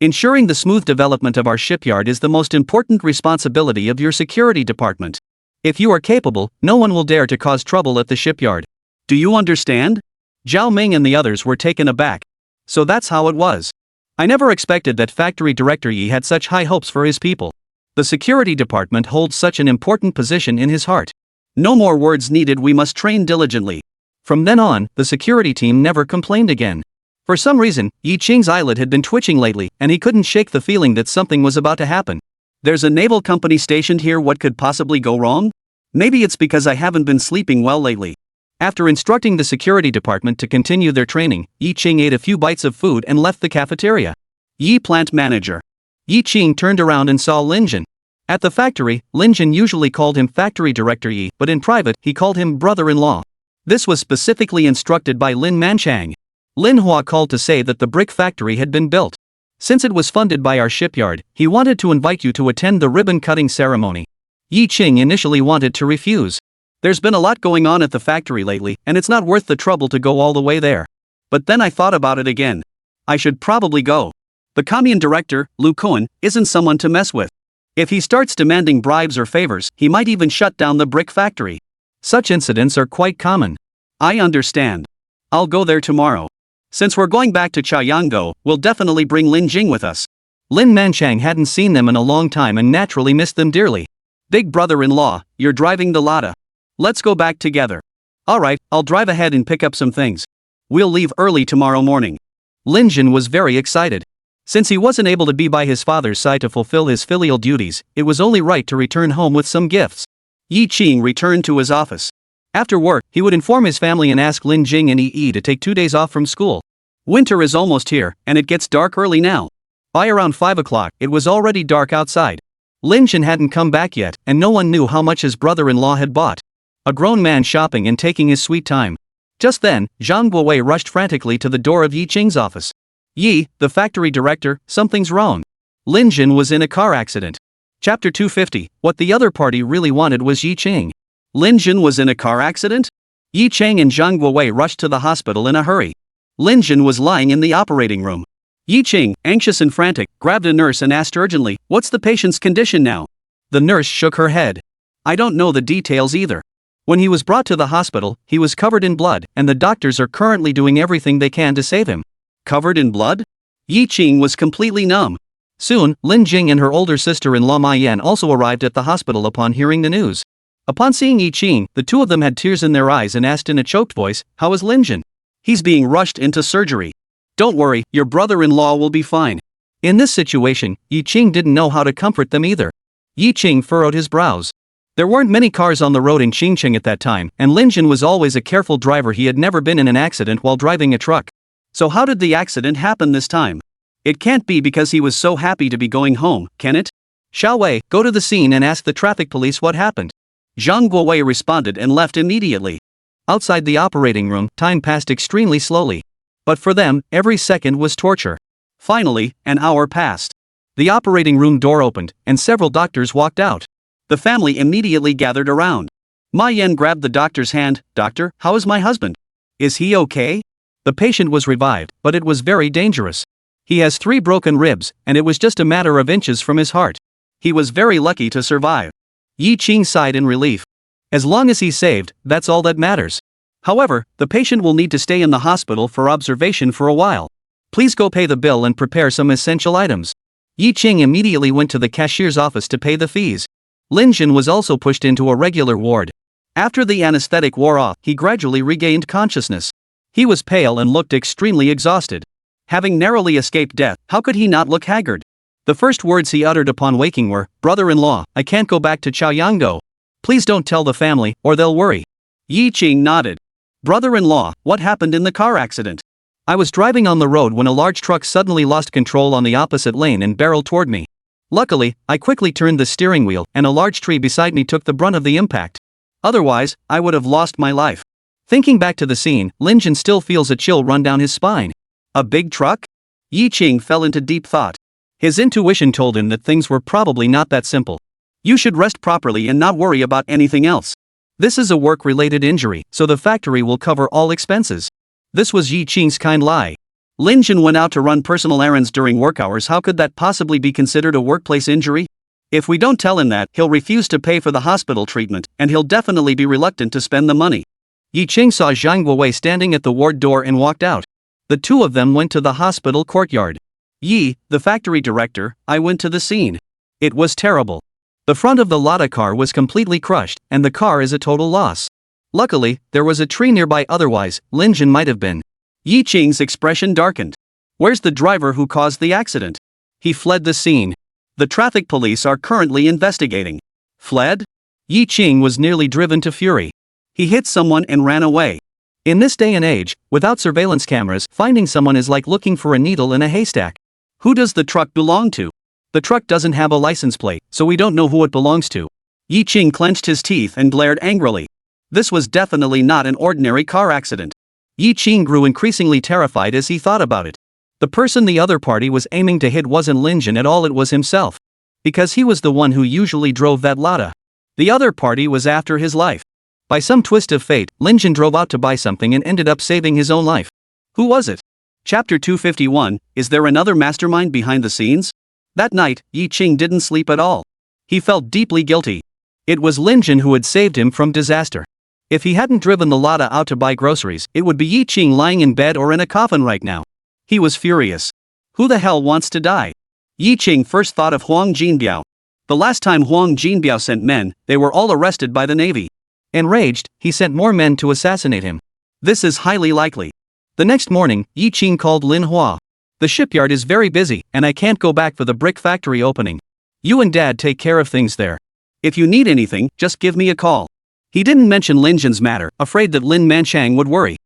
Ensuring the smooth development of our shipyard is the most important responsibility of your security department. If you are capable, no one will dare to cause trouble at the shipyard. Do you understand? Zhao Ming and the others were taken aback. So that's how it was. I never expected that factory director Yi had such high hopes for his people. The security department holds such an important position in his heart. No more words needed, we must train diligently. From then on, the security team never complained again. For some reason, Yi Qing's eyelid had been twitching lately, and he couldn't shake the feeling that something was about to happen. There's a naval company stationed here, what could possibly go wrong? Maybe it's because I haven't been sleeping well lately. After instructing the security department to continue their training, Yi Qing ate a few bites of food and left the cafeteria. Yi plant manager. Yi Qing turned around and saw Lin Jin. At the factory, Lin Jin usually called him factory director Yi, but in private, he called him brother-in-law. This was specifically instructed by Lin Manchang. Lin Hua called to say that the brick factory had been built. Since it was funded by our shipyard, he wanted to invite you to attend the ribbon-cutting ceremony. Yi Qing initially wanted to refuse. There's been a lot going on at the factory lately, and it's not worth the trouble to go all the way there. But then I thought about it again. I should probably go. The commune director, Lu Kuan, isn't someone to mess with. If he starts demanding bribes or favors, he might even shut down the brick factory. Such incidents are quite common. I understand. I'll go there tomorrow. Since we're going back to Chaoyangdo, we'll definitely bring Lin Jing with us. Lin Manchang hadn't seen them in a long time and naturally missed them dearly. Big brother-in-law, you're driving the Lada. Let's go back together. Alright, I'll drive ahead and pick up some things. We'll leave early tomorrow morning. Lin Jin was very excited. Since he wasn't able to be by his father's side to fulfill his filial duties, it was only right to return home with some gifts. Yi Qing returned to his office. After work, he would inform his family and ask Lin Jing and Yi to take 2 days off from school. Winter is almost here, and it gets dark early now. By around 5 o'clock, it was already dark outside. Lin Jin hadn't come back yet, and no one knew how much his brother-in-law had bought. A grown man shopping and taking his sweet time. Just then, Zhang Guowei rushed frantically to the door of Yi Qing's office. Yi, the factory director, something's wrong. Lin Jin was in a car accident. Chapter 250, what the other party really wanted was Yi Qing. Lin Jin was in a car accident? Yi Qing and Zhang Guowei rushed to the hospital in a hurry. Lin Jin was lying in the operating room. Yi Qing, anxious and frantic, grabbed a nurse and asked urgently, "What's the patient's condition now?" The nurse shook her head. "I don't know the details either. When he was brought to the hospital, he was covered in blood, and the doctors are currently doing everything they can to save him." Covered in blood? Yi Qing was completely numb. Soon, Lin Jing and her older sister-in-law Ma Yan also arrived at the hospital upon hearing the news. Upon seeing Yi Qing, the two of them had tears in their eyes and asked in a choked voice, "How is Lin Jin?" "He's being rushed into surgery. Don't worry, your brother-in-law will be fine." In this situation, Yi Qing didn't know how to comfort them either. Yi Qing furrowed his brows. There weren't many cars on the road in Xinjiang at that time, and Lin Jin was always a careful driver. He had never been in an accident while driving a truck. So how did the accident happen this time? It can't be because he was so happy to be going home, can it? Xiao Wei, go to the scene and ask the traffic police what happened. Zhang Guowei responded and left immediately. Outside the operating room, time passed extremely slowly. But for them, every second was torture. Finally, an hour passed. The operating room door opened, and several doctors walked out. The family immediately gathered around. Ma Yan grabbed the doctor's hand. "Doctor, how is my husband? Is he okay?" The patient was revived, but it was very dangerous. He has 3 broken ribs, and it was just a matter of inches from his heart. He was very lucky to survive. Yi Qing sighed in relief. As long as he's saved, that's all that matters. However, the patient will need to stay in the hospital for observation for a while. Please go pay the bill and prepare some essential items. Yi Qing immediately went to the cashier's office to pay the fees. Lin Jin was also pushed into a regular ward. After the anesthetic wore off, he gradually regained consciousness. He was pale and looked extremely exhausted. Having narrowly escaped death, how could he not look haggard? The first words he uttered upon waking were, "Brother-in-law, I can't go back to Chaoyangdo. Please don't tell the family, or they'll worry." Yi Qing nodded. "Brother-in-law, what happened in the car accident?" "I was driving on the road when a large truck suddenly lost control on the opposite lane and barreled toward me. Luckily, I quickly turned the steering wheel, and a large tree beside me took the brunt of the impact. Otherwise, I would have lost my life." Thinking back to the scene, Lin Jin still feels a chill run down his spine. A big truck? Yi Qing fell into deep thought. His intuition told him that things were probably not that simple. You should rest properly and not worry about anything else. This is a work-related injury, so the factory will cover all expenses. This was Yi Qing's kind lie. Lin Jin went out to run personal errands during work hours. How could that possibly be considered a workplace injury? If we don't tell him that, he'll refuse to pay for the hospital treatment, and he'll definitely be reluctant to spend the money. Yi Qing saw Zhang Guowei standing at the ward door and walked out. The two of them went to the hospital courtyard. "Yi, the factory director, I went to the scene. It was terrible. The front of the Lada car was completely crushed, and the car is a total loss. Luckily, there was a tree nearby, otherwise, Lin Jin might have been. Yi Qing's expression darkened. Where's the driver who caused the accident? He fled the scene. The traffic police are currently investigating. Fled? Yi Qing was nearly driven to fury. He hit someone and ran away. In this day and age, without surveillance cameras, finding someone is like looking for a needle in a haystack. Who does the truck belong to? The truck doesn't have a license plate, so we don't know who it belongs to. Yi Qing clenched his teeth and glared angrily. This was definitely not an ordinary car accident. Yi Qing grew increasingly terrified as he thought about it. The person the other party was aiming to hit wasn't Lin Jin at all, it was himself. Because he was the one who usually drove that Lada. The other party was after his life. By some twist of fate, Lin Jin drove out to buy something and ended up saving his own life. Who was it? Chapter 251, Is there another mastermind behind the scenes? That night, Yi Qing didn't sleep at all. He felt deeply guilty. It was Lin Jin who had saved him from disaster. If he hadn't driven the Lada out to buy groceries, it would be Yi Qing lying in bed or in a coffin right now. He was furious. Who the hell wants to die? Yi Qing first thought of Huang Jinbiao. The last time Huang Jinbiao sent men, they were all arrested by the Navy. Enraged, he sent more men to assassinate him. This is highly likely. The next morning, Yi Qing called Lin Hua. The shipyard is very busy, and I can't go back for the brick factory opening. You and Dad take care of things there. If you need anything, just give me a call. He didn't mention Lin Jin's matter, afraid that Lin Manchang would worry.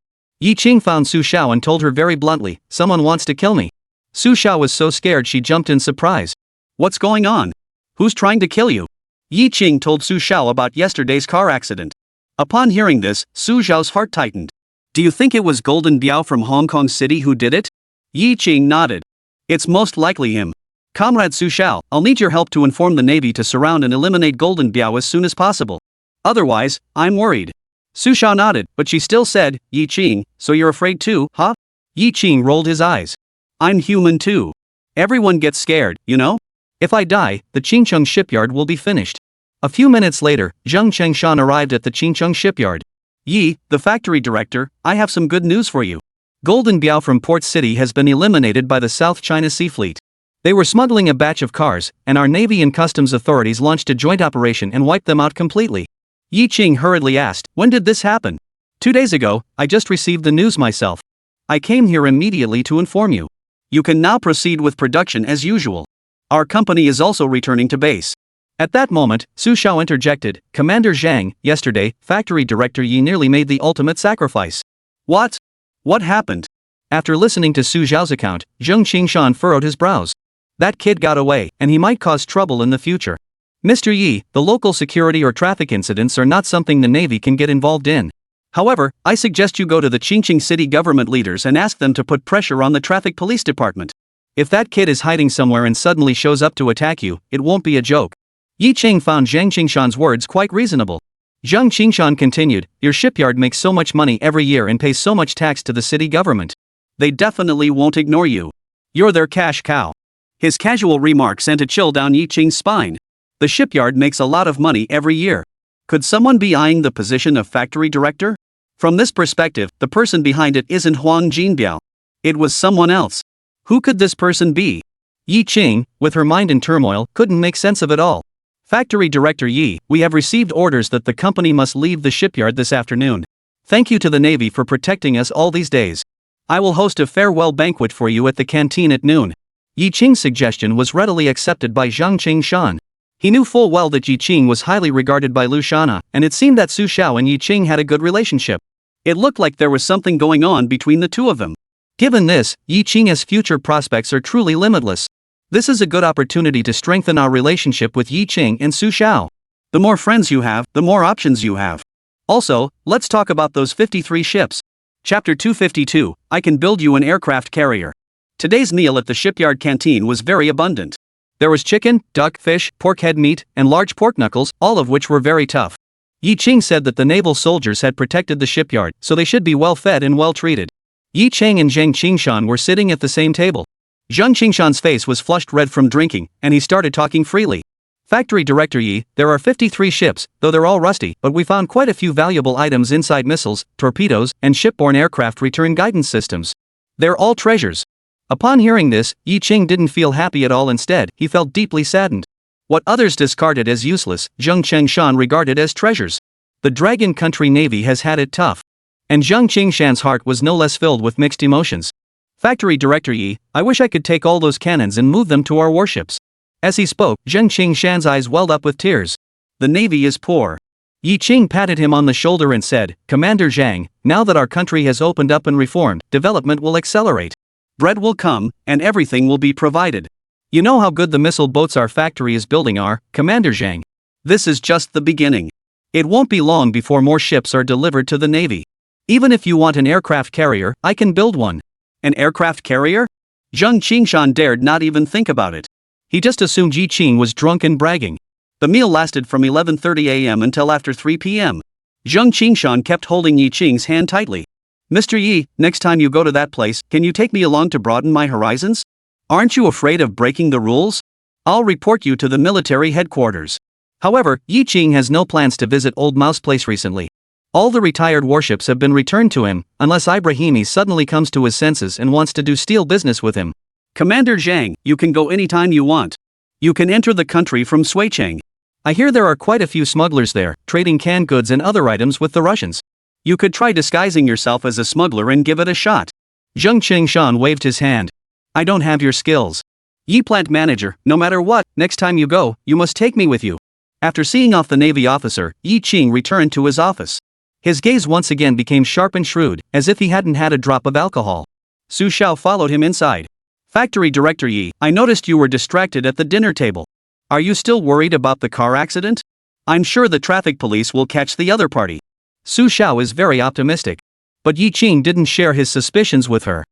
Yi Qing found Su Xiao and told her very bluntly, "Someone wants to kill me." Su Xiao was so scared she jumped in surprise. What's going on? Who's trying to kill you? Yi Qing told Su Xiao about yesterday's car accident. Upon hearing this, Su Xiao's heart tightened. Do you think it was Golden Biao from Hong Kong City who did it? Yi Qing nodded. It's most likely him. Comrade Su Xiao, I'll need your help to inform the Navy to surround and eliminate Golden Biao as soon as possible. Otherwise, I'm worried. Su Xiao nodded, but she still said, Yi Qing, so you're afraid too, huh? Yi Qing rolled his eyes. I'm human too. Everyone gets scared, you know? If I die, the Qingcheng shipyard will be finished. A few minutes later, Zheng Chengshan arrived at the Qingcheng shipyard. Yi, the factory director, I have some good news for you. Golden Biao from Port City has been eliminated by the South China Sea Fleet. They were smuggling a batch of cars, and our Navy and Customs authorities launched a joint operation and wiped them out completely. Yi Qing hurriedly asked, when did this happen? 2 days ago, I just received the news myself. I came here immediately to inform you. You can now proceed with production as usual. Our company is also returning to base. At that moment, Su Xiao interjected, Commander Zhang, yesterday, factory director Yi nearly made the ultimate sacrifice. What? What happened? After listening to Su Xiao's account, Zheng Qingshan furrowed his brows. That kid got away, and he might cause trouble in the future. Mr. Yi, the local security or traffic incidents are not something the Navy can get involved in. However, I suggest you go to the Qingqing city government leaders and ask them to put pressure on the traffic police department. If that kid is hiding somewhere and suddenly shows up to attack you, it won't be a joke. Yi Qing found Zhang Qingshan's words quite reasonable. Zheng Qingshan continued, your shipyard makes so much money every year and pays so much tax to the city government. They definitely won't ignore you. You're their cash cow. His casual remark sent a chill down Yi Qing's spine. The shipyard makes a lot of money every year. Could someone be eyeing the position of factory director? From this perspective, the person behind it isn't Huang Jinbiao. It was someone else. Who could this person be? Yi Qing, with her mind in turmoil, couldn't make sense of it all. Factory Director Yi, we have received orders that the company must leave the shipyard this afternoon. Thank you to the Navy for protecting us all these days. I will host a farewell banquet for you at the canteen at noon. Yi Qing's suggestion was readily accepted by Zheng Qingshan. He knew full well that Yi Qing was highly regarded by Lu Shana, and it seemed that Su Xiao and Yi Qing had a good relationship. It looked like there was something going on between the two of them. Given this, Yi Qing's future prospects are truly limitless. This is a good opportunity to strengthen our relationship with Yi Qing and Su Xiao. The more friends you have, the more options you have. Also, let's talk about those 53 ships. Chapter 252, I can build you an aircraft carrier. Today's meal at the shipyard canteen was very abundant. There was chicken, duck, fish, pork head meat, and large pork knuckles, all of which were very tough. Yi Qing said that the naval soldiers had protected the shipyard, so they should be well fed and well treated. Yi Qing and Zheng Qingshan were sitting at the same table. Zheng Qingshan's face was flushed red from drinking, and he started talking freely. Factory Director Yi, there are 53 ships, though they're all rusty, but we found quite a few valuable items inside missiles, torpedoes, and shipborne aircraft return guidance systems. They're all treasures. Upon hearing this, Yi Qing didn't feel happy at all. Instead, he felt deeply saddened. What others discarded as useless, Zheng Qingshan regarded as treasures. The Dragon Country Navy has had it tough. And Zheng Qingshan's heart was no less filled with mixed emotions. Factory Director Yi, I wish I could take all those cannons and move them to our warships. As he spoke, Zheng Qingshan's eyes welled up with tears. The Navy is poor. Yi Qing patted him on the shoulder and said, Commander Zhang, now that our country has opened up and reformed, development will accelerate. Bread will come, and everything will be provided. You know how good the missile boats our factory is building are, Commander Zhang. This is just the beginning. It won't be long before more ships are delivered to the Navy. Even if you want an aircraft carrier, I can build one. An aircraft carrier? Zheng Qingshan dared not even think about it. He just assumed Yi Qing was drunk and bragging. The meal lasted from 11:30 a.m. until after 3 p.m. Zheng Qingshan kept holding Yi Qing's hand tightly. Mr. Yi, next time you go to that place, can you take me along to broaden my horizons? Aren't you afraid of breaking the rules? I'll report you to the military headquarters. However, Yi Qing has no plans to visit Old Mouse Place recently. All the retired warships have been returned to him, unless Ibrahimi suddenly comes to his senses and wants to do steel business with him. Commander Zhang, you can go anytime you want. You can enter the country from Suicheng. I hear there are quite a few smugglers there, trading canned goods and other items with the Russians. You could try disguising yourself as a smuggler and give it a shot. Zheng Qingshan waved his hand. I don't have your skills. Yi Plant Manager, no matter what, next time you go, you must take me with you. After seeing off the Navy officer, Yi Qing returned to his office. His gaze once again became sharp and shrewd, as if he hadn't had a drop of alcohol. Su Xiao followed him inside. Factory Director Yi, I noticed you were distracted at the dinner table. Are you still worried about the car accident? I'm sure the traffic police will catch the other party. Su Xiao is very optimistic. But Yi Qing didn't share his suspicions with her.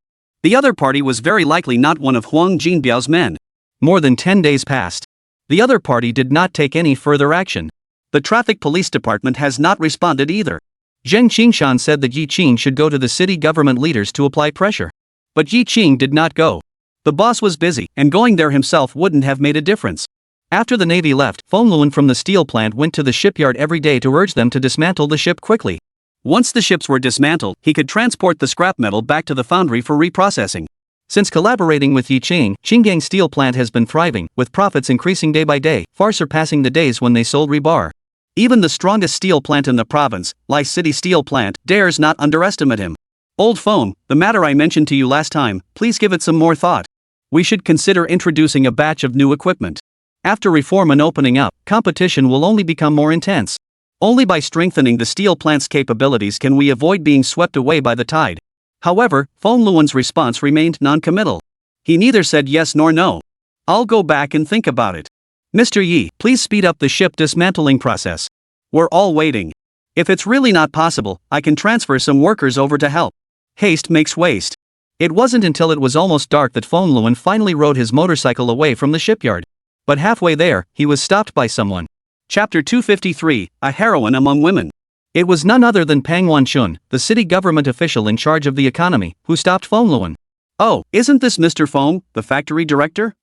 The other party was very likely not one of Huang Jinbiao's men. More than 10 days passed. The other party did not take any further action. The traffic police department has not responded either. Zheng Qingshan said that Yi Qing should go to the city government leaders to apply pressure. But Yi Qing did not go. The boss was busy, and going there himself wouldn't have made a difference. After the Navy left, Feng Luan from the steel plant went to the shipyard every day to urge them to dismantle the ship quickly. Once the ships were dismantled, he could transport the scrap metal back to the foundry for reprocessing. Since collaborating with Yi Qing, Qinggang steel plant has been thriving, with profits increasing day by day, far surpassing the days when they sold rebar. Even the strongest steel plant in the province, Lai City Steel Plant, dares not underestimate him. Old Feng, the matter I mentioned to you last time, please give it some more thought. We should consider introducing a batch of new equipment. After reform and opening up, competition will only become more intense. Only by strengthening the steel plant's capabilities can we avoid being swept away by the tide. However, Feng Luan's response remained non-committal. He neither said yes nor no. I'll go back and think about it. Mr. Yi, please speed up the ship dismantling process. We're all waiting. If it's really not possible, I can transfer some workers over to help. Haste makes waste. It wasn't until it was almost dark that Feng Luan finally rode his motorcycle away from the shipyard. But halfway there, he was stopped by someone. Chapter 253, A Heroine Among Women. It was none other than Pang Wanchun, the city government official in charge of the economy, who stopped Feng Luan. Oh, isn't this Mr. Feng, the factory director?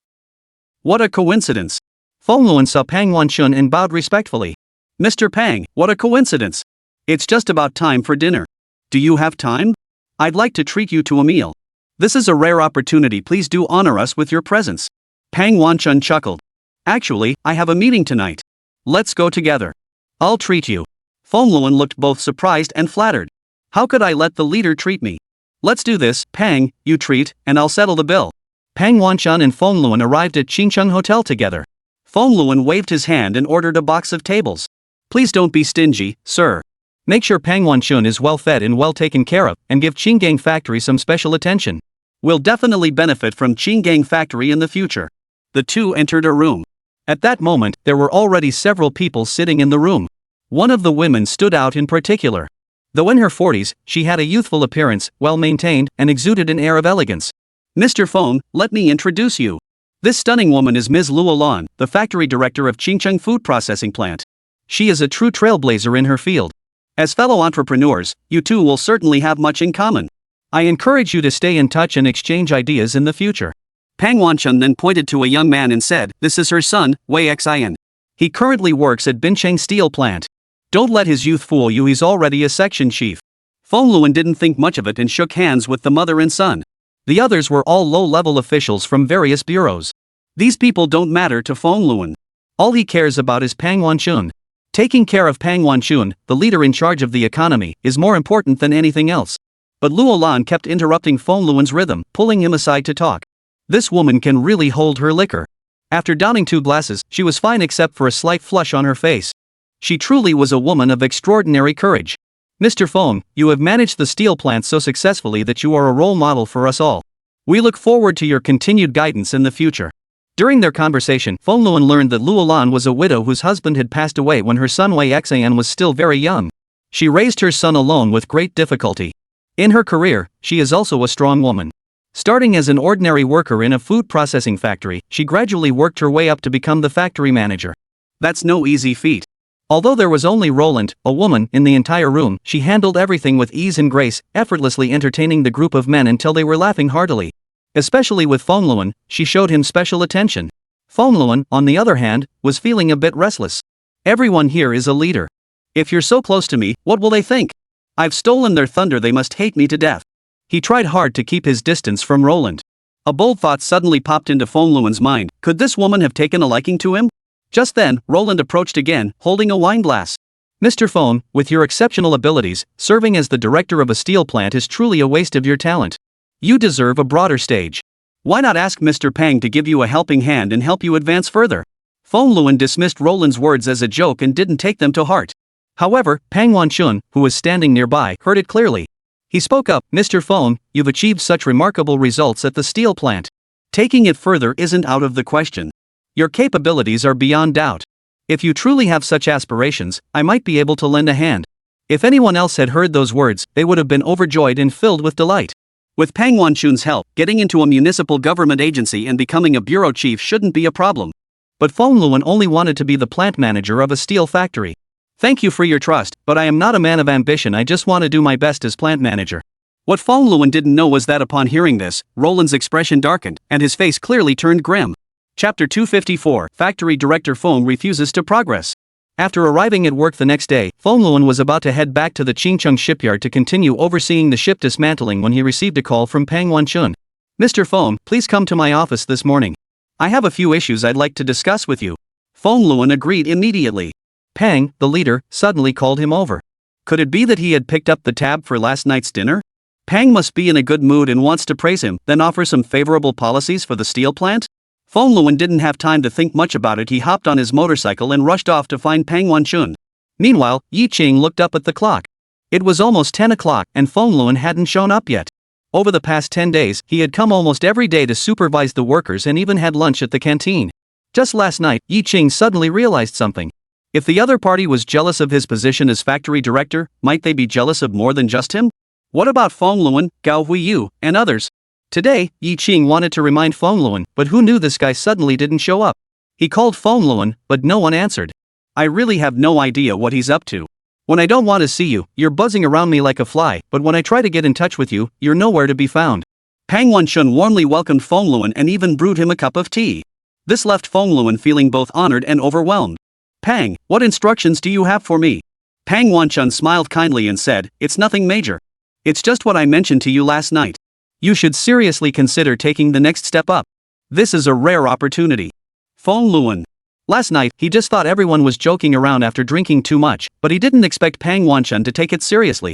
What a coincidence. Feng Luan saw Pang Wanchun and bowed respectfully. Mr. Pang, what a coincidence. It's just about time for dinner. Do you have time? I'd like to treat you to a meal. This is a rare opportunity, please do honor us with your presence. Pang Wanchun chuckled. Actually, I have a meeting tonight. Let's go together. I'll treat you. Feng Luan looked both surprised and flattered. How could I let the leader treat me? Let's do this, Pang, you treat, and I'll settle the bill. Pang Wanchun and Feng Luan arrived at Qingcheng Hotel together. Feng Luan waved his hand and ordered a box of tables. Please don't be stingy, sir. Make sure Pang Wanchun is well fed and well taken care of, and give Qinggang Factory some special attention. We'll definitely benefit from Qinggang Factory in the future. The two entered a room. At that moment, there were already several people sitting in the room. One of the women stood out in particular. Though in her 40s, she had a youthful appearance, well-maintained, and exuded an air of elegance. Mr. Feng, let me introduce you. This stunning woman is Ms. Luo Lan, the factory director of Qingcheng Food Processing Plant. She is a true trailblazer in her field. As fellow entrepreneurs, you two will certainly have much in common. I encourage you to stay in touch and exchange ideas in the future. Pang Wanchun then pointed to a young man and said, this is her son, Wei Xian. He currently works at Bincheng Steel Plant. Don't let his youth fool you, he's already a section chief. Feng Luan didn't think much of it and shook hands with the mother and son. The others were all low-level officials from various bureaus. These people don't matter to Feng Luan. All he cares about is Pang Wanchun. Taking care of Pang Wanchun, the leader in charge of the economy, is more important than anything else. But Luo Lan kept interrupting Feng Luan's rhythm, pulling him aside to talk. This woman can really hold her liquor. After downing 2 glasses, she was fine except for a slight flush on her face. She truly was a woman of extraordinary courage. Mr. Feng, you have managed the steel plant so successfully that you are a role model for us all. We look forward to your continued guidance in the future. During their conversation, Feng Luan learned that Luo Lan was a widow whose husband had passed away when her son Wei Xan was still very young. She raised her son alone with great difficulty. In her career, she is also a strong woman. Starting as an ordinary worker in a food processing factory, she gradually worked her way up to become the factory manager. That's no easy feat. Although there was only Roland, a woman, in the entire room, she handled everything with ease and grace, effortlessly entertaining the group of men until they were laughing heartily. Especially with Feng Luan, she showed him special attention. Feng Luan, on the other hand, was feeling a bit restless. Everyone here is a leader. If you're so close to me, what will they think? I've stolen their thunder, they must hate me to death. He tried hard to keep his distance from Roland. A bold thought suddenly popped into Feng Luan's mind. Could this woman have taken a liking to him? Just then, Roland approached again, holding a wine glass. Mr. Feng, with your exceptional abilities, serving as the director of a steel plant is truly a waste of your talent. You deserve a broader stage. Why not ask Mr. Pang to give you a helping hand and help you advance further? Feng Luan dismissed Roland's words as a joke and didn't take them to heart. However, Pang Wanchun, who was standing nearby, heard it clearly. He spoke up, Mr. Feng, you've achieved such remarkable results at the steel plant. Taking it further isn't out of the question. Your capabilities are beyond doubt. If you truly have such aspirations, I might be able to lend a hand. If anyone else had heard those words, they would have been overjoyed and filled with delight. With Pang Wanchun's help, getting into a municipal government agency and becoming a bureau chief shouldn't be a problem. But Feng Luan only wanted to be the plant manager of a steel factory. Thank you for your trust, but I am not a man of ambition, I just want to do my best as plant manager. What Feng Luan didn't know was that upon hearing this, Roland's expression darkened, and his face clearly turned grim. Chapter 254, Factory Director Feng refuses to progress. After arriving at work the next day, Feng Luan was about to head back to the Qingcheng shipyard to continue overseeing the ship dismantling when he received a call from Pang Wanchun. Mr. Feng, please come to my office this morning. I have a few issues I'd like to discuss with you. Feng Luan agreed immediately. Pang, the leader, suddenly called him over. Could it be that he had picked up the tab for last night's dinner? Pang must be in a good mood and wants to praise him, then offer some favorable policies for the steel plant? Feng Luan didn't have time to think much about it. He hopped on his motorcycle and rushed off to find Pang Wanchun. Meanwhile, Yi Qing looked up at the clock. It was almost 10 o'clock and Feng Luan hadn't shown up yet. Over the past 10 days, he had come almost every day to supervise the workers and even had lunch at the canteen. Just last night, Yi Qing suddenly realized something. If the other party was jealous of his position as factory director, might they be jealous of more than just him? What about Feng Luan, Gao Huiyu, and others? Today, Yi Qing wanted to remind Feng Luan, but who knew this guy suddenly didn't show up? He called Feng Luan, but no one answered. I really have no idea what he's up to. When I don't want to see you, you're buzzing around me like a fly, but when I try to get in touch with you, you're nowhere to be found. Pang Wanchun warmly welcomed Feng Luan and even brewed him a cup of tea. This left Feng Luan feeling both honored and overwhelmed. Pang, what instructions do you have for me? Pang Wanchun smiled kindly and said, it's nothing major. It's just what I mentioned to you last night. You should seriously consider taking the next step up. This is a rare opportunity. Feng Luan. Last night, he just thought everyone was joking around after drinking too much, but he didn't expect Pang Wanchun to take it seriously.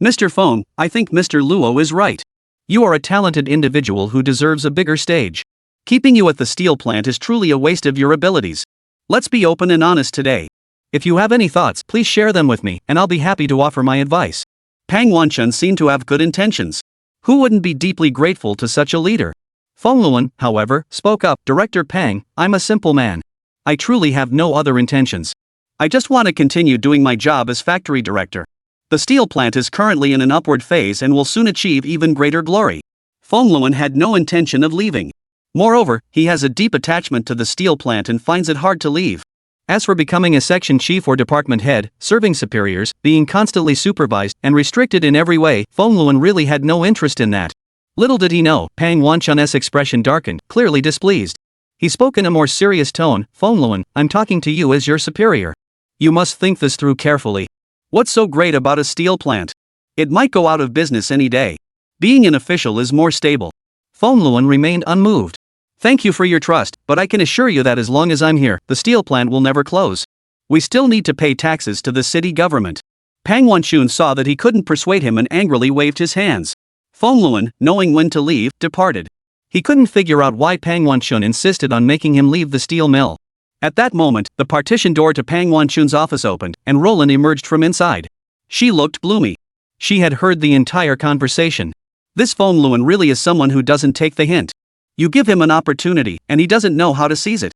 Mr. Feng, I think Mr. Luo is right. You are a talented individual who deserves a bigger stage. Keeping you at the steel plant is truly a waste of your abilities. Let's be open and honest today. If you have any thoughts, please share them with me, and I'll be happy to offer my advice. Pang Wanchun seemed to have good intentions. Who wouldn't be deeply grateful to such a leader? Feng Luan, however, spoke up, Director Pang, I'm a simple man. I truly have no other intentions. I just want to continue doing my job as factory director. The steel plant is currently in an upward phase and will soon achieve even greater glory. Feng Luan had no intention of leaving. Moreover, he has a deep attachment to the steel plant and finds it hard to leave. As for becoming a section chief or department head, serving superiors, being constantly supervised, and restricted in every way, Feng Luan really had no interest in that. Little did he know, Pang Wanchun's expression darkened, clearly displeased. He spoke in a more serious tone, Feng Luan, I'm talking to you as your superior. You must think this through carefully. What's so great about a steel plant? It might go out of business any day. Being an official is more stable. Feng Luan remained unmoved. Thank you for your trust, but I can assure you that as long as I'm here, the steel plant will never close. We still need to pay taxes to the city government. Pang Wanchun saw that he couldn't persuade him and angrily waved his hands. Feng Luan, knowing when to leave, departed. He couldn't figure out why Pang Wanchun insisted on making him leave the steel mill. At that moment, the partition door to Pang Wanchun's office opened, and Roland emerged from inside. She looked gloomy. She had heard the entire conversation. This Feng Luan really is someone who doesn't take the hint. You give him an opportunity, and he doesn't know how to seize it.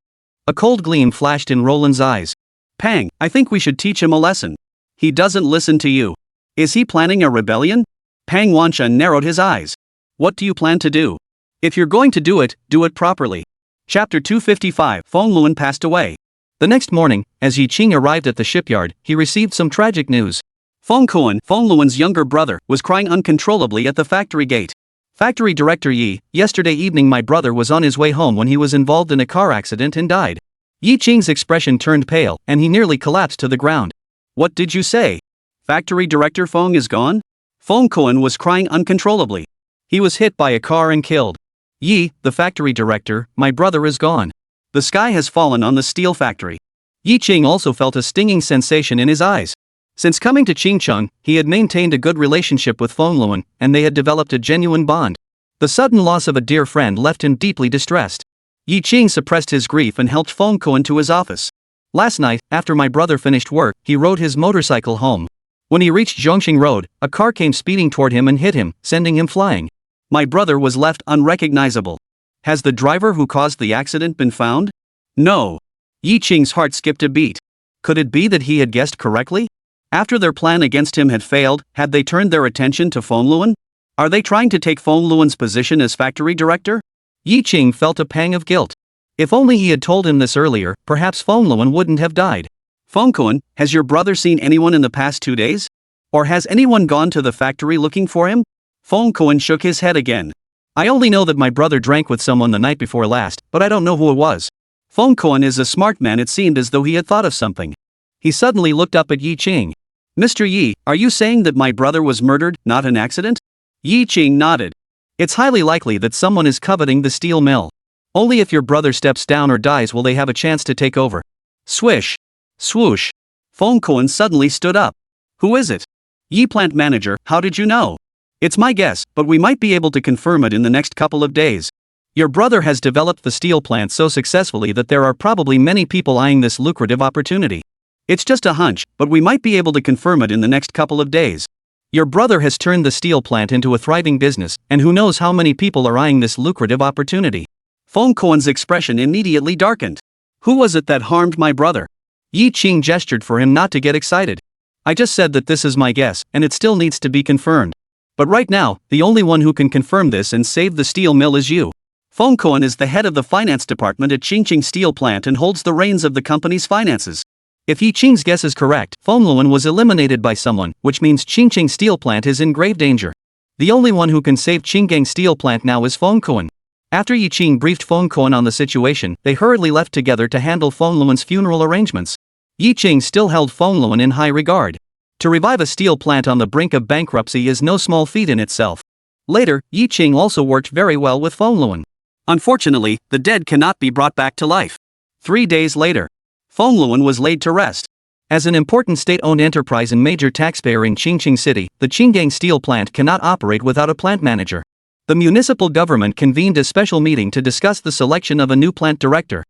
A cold gleam flashed in Roland's eyes. Pang, I think we should teach him a lesson. He doesn't listen to you. Is he planning a rebellion? Pang Wanchun narrowed his eyes. What do you plan to do? If you're going to do it properly. Chapter 255. Feng Luan passed away. The next morning, as Yi Qing arrived at the shipyard, he received some tragic news. Feng Kuan, Feng Luan's younger brother, was crying uncontrollably at the factory gate. Factory director Yi, yesterday evening my brother was on his way home when he was involved in a car accident and died. Yi Qing's expression turned pale, and he nearly collapsed to the ground. What did you say? Factory director Feng is gone? Feng Kuan was crying uncontrollably. He was hit by a car and killed. Yi, the factory director, my brother is gone. The sky has fallen on the steel factory. Yi Qing also felt a stinging sensation in his eyes. Since coming to Qingcheng, he had maintained a good relationship with Feng Luan, and they had developed a genuine bond. The sudden loss of a dear friend left him deeply distressed. Yi Qing suppressed his grief and helped Feng Kuan to his office. Last night, after my brother finished work, he rode his motorcycle home. When he reached Zhongxing Road, a car came speeding toward him and hit him, sending him flying. My brother was left unrecognizable. Has the driver who caused the accident been found? No. Yi Qing's heart skipped a beat. Could it be that he had guessed correctly? After their plan against him had failed, had they turned their attention to Feng Luan? Are they trying to take Feng Luan's position as factory director? Yi Qing felt a pang of guilt. If only he had told him this earlier, perhaps Feng Luan wouldn't have died. Feng Kuan, has your brother seen anyone in the past 2 days? Or has anyone gone to the factory looking for him? Feng Kuan shook his head again. I only know that my brother drank with someone the night before last, but I don't know who it was. Feng Kuan is a smart man. It seemed as though he had thought of something. He suddenly looked up at Yi Qing. Mr. Yi, are you saying that my brother was murdered, not an accident? Yi Qing nodded. It's highly likely that someone is coveting the steel mill. Only if your brother steps down or dies will they have a chance to take over. Swish. Swoosh. Feng Kuan suddenly stood up. Who is it? Yi plant manager, how did you know? It's my guess, but we might be able to confirm it in the next couple of days. Your brother has developed the steel plant so successfully that there are probably many people eyeing this lucrative opportunity. It's just a hunch, but we might be able to confirm it in the next couple of days. Your brother has turned the steel plant into a thriving business, and who knows how many people are eyeing this lucrative opportunity. Feng Kuan's expression immediately darkened. Who was it that harmed my brother? Yi Qing gestured for him not to get excited. I just said that this is my guess, and it still needs to be confirmed. But right now, the only one who can confirm this and save the steel mill is you. Feng Kuan is the head of the finance department at Qingqing Steel Plant and holds the reins of the company's finances. If Yi Qing's guess is correct, Feng Luan was eliminated by someone, which means Qingqing Steel Plant is in grave danger. The only one who can save Qinggang Steel Plant now is Feng Kuan. After Yi Qing briefed Feng Kuan on the situation, they hurriedly left together to handle Feng Luan's funeral arrangements. Yi Qing still held Feng Luan in high regard. To revive a steel plant on the brink of bankruptcy is no small feat in itself. Later, Yi Qing also worked very well with Feng Luan. Unfortunately, the dead cannot be brought back to life. 3 days later, Feng Luan was laid to rest. As an important state-owned enterprise and major taxpayer in Qingqing City, the Qinggang Steel Plant cannot operate without a plant manager. The municipal government convened a special meeting to discuss the selection of a new plant director.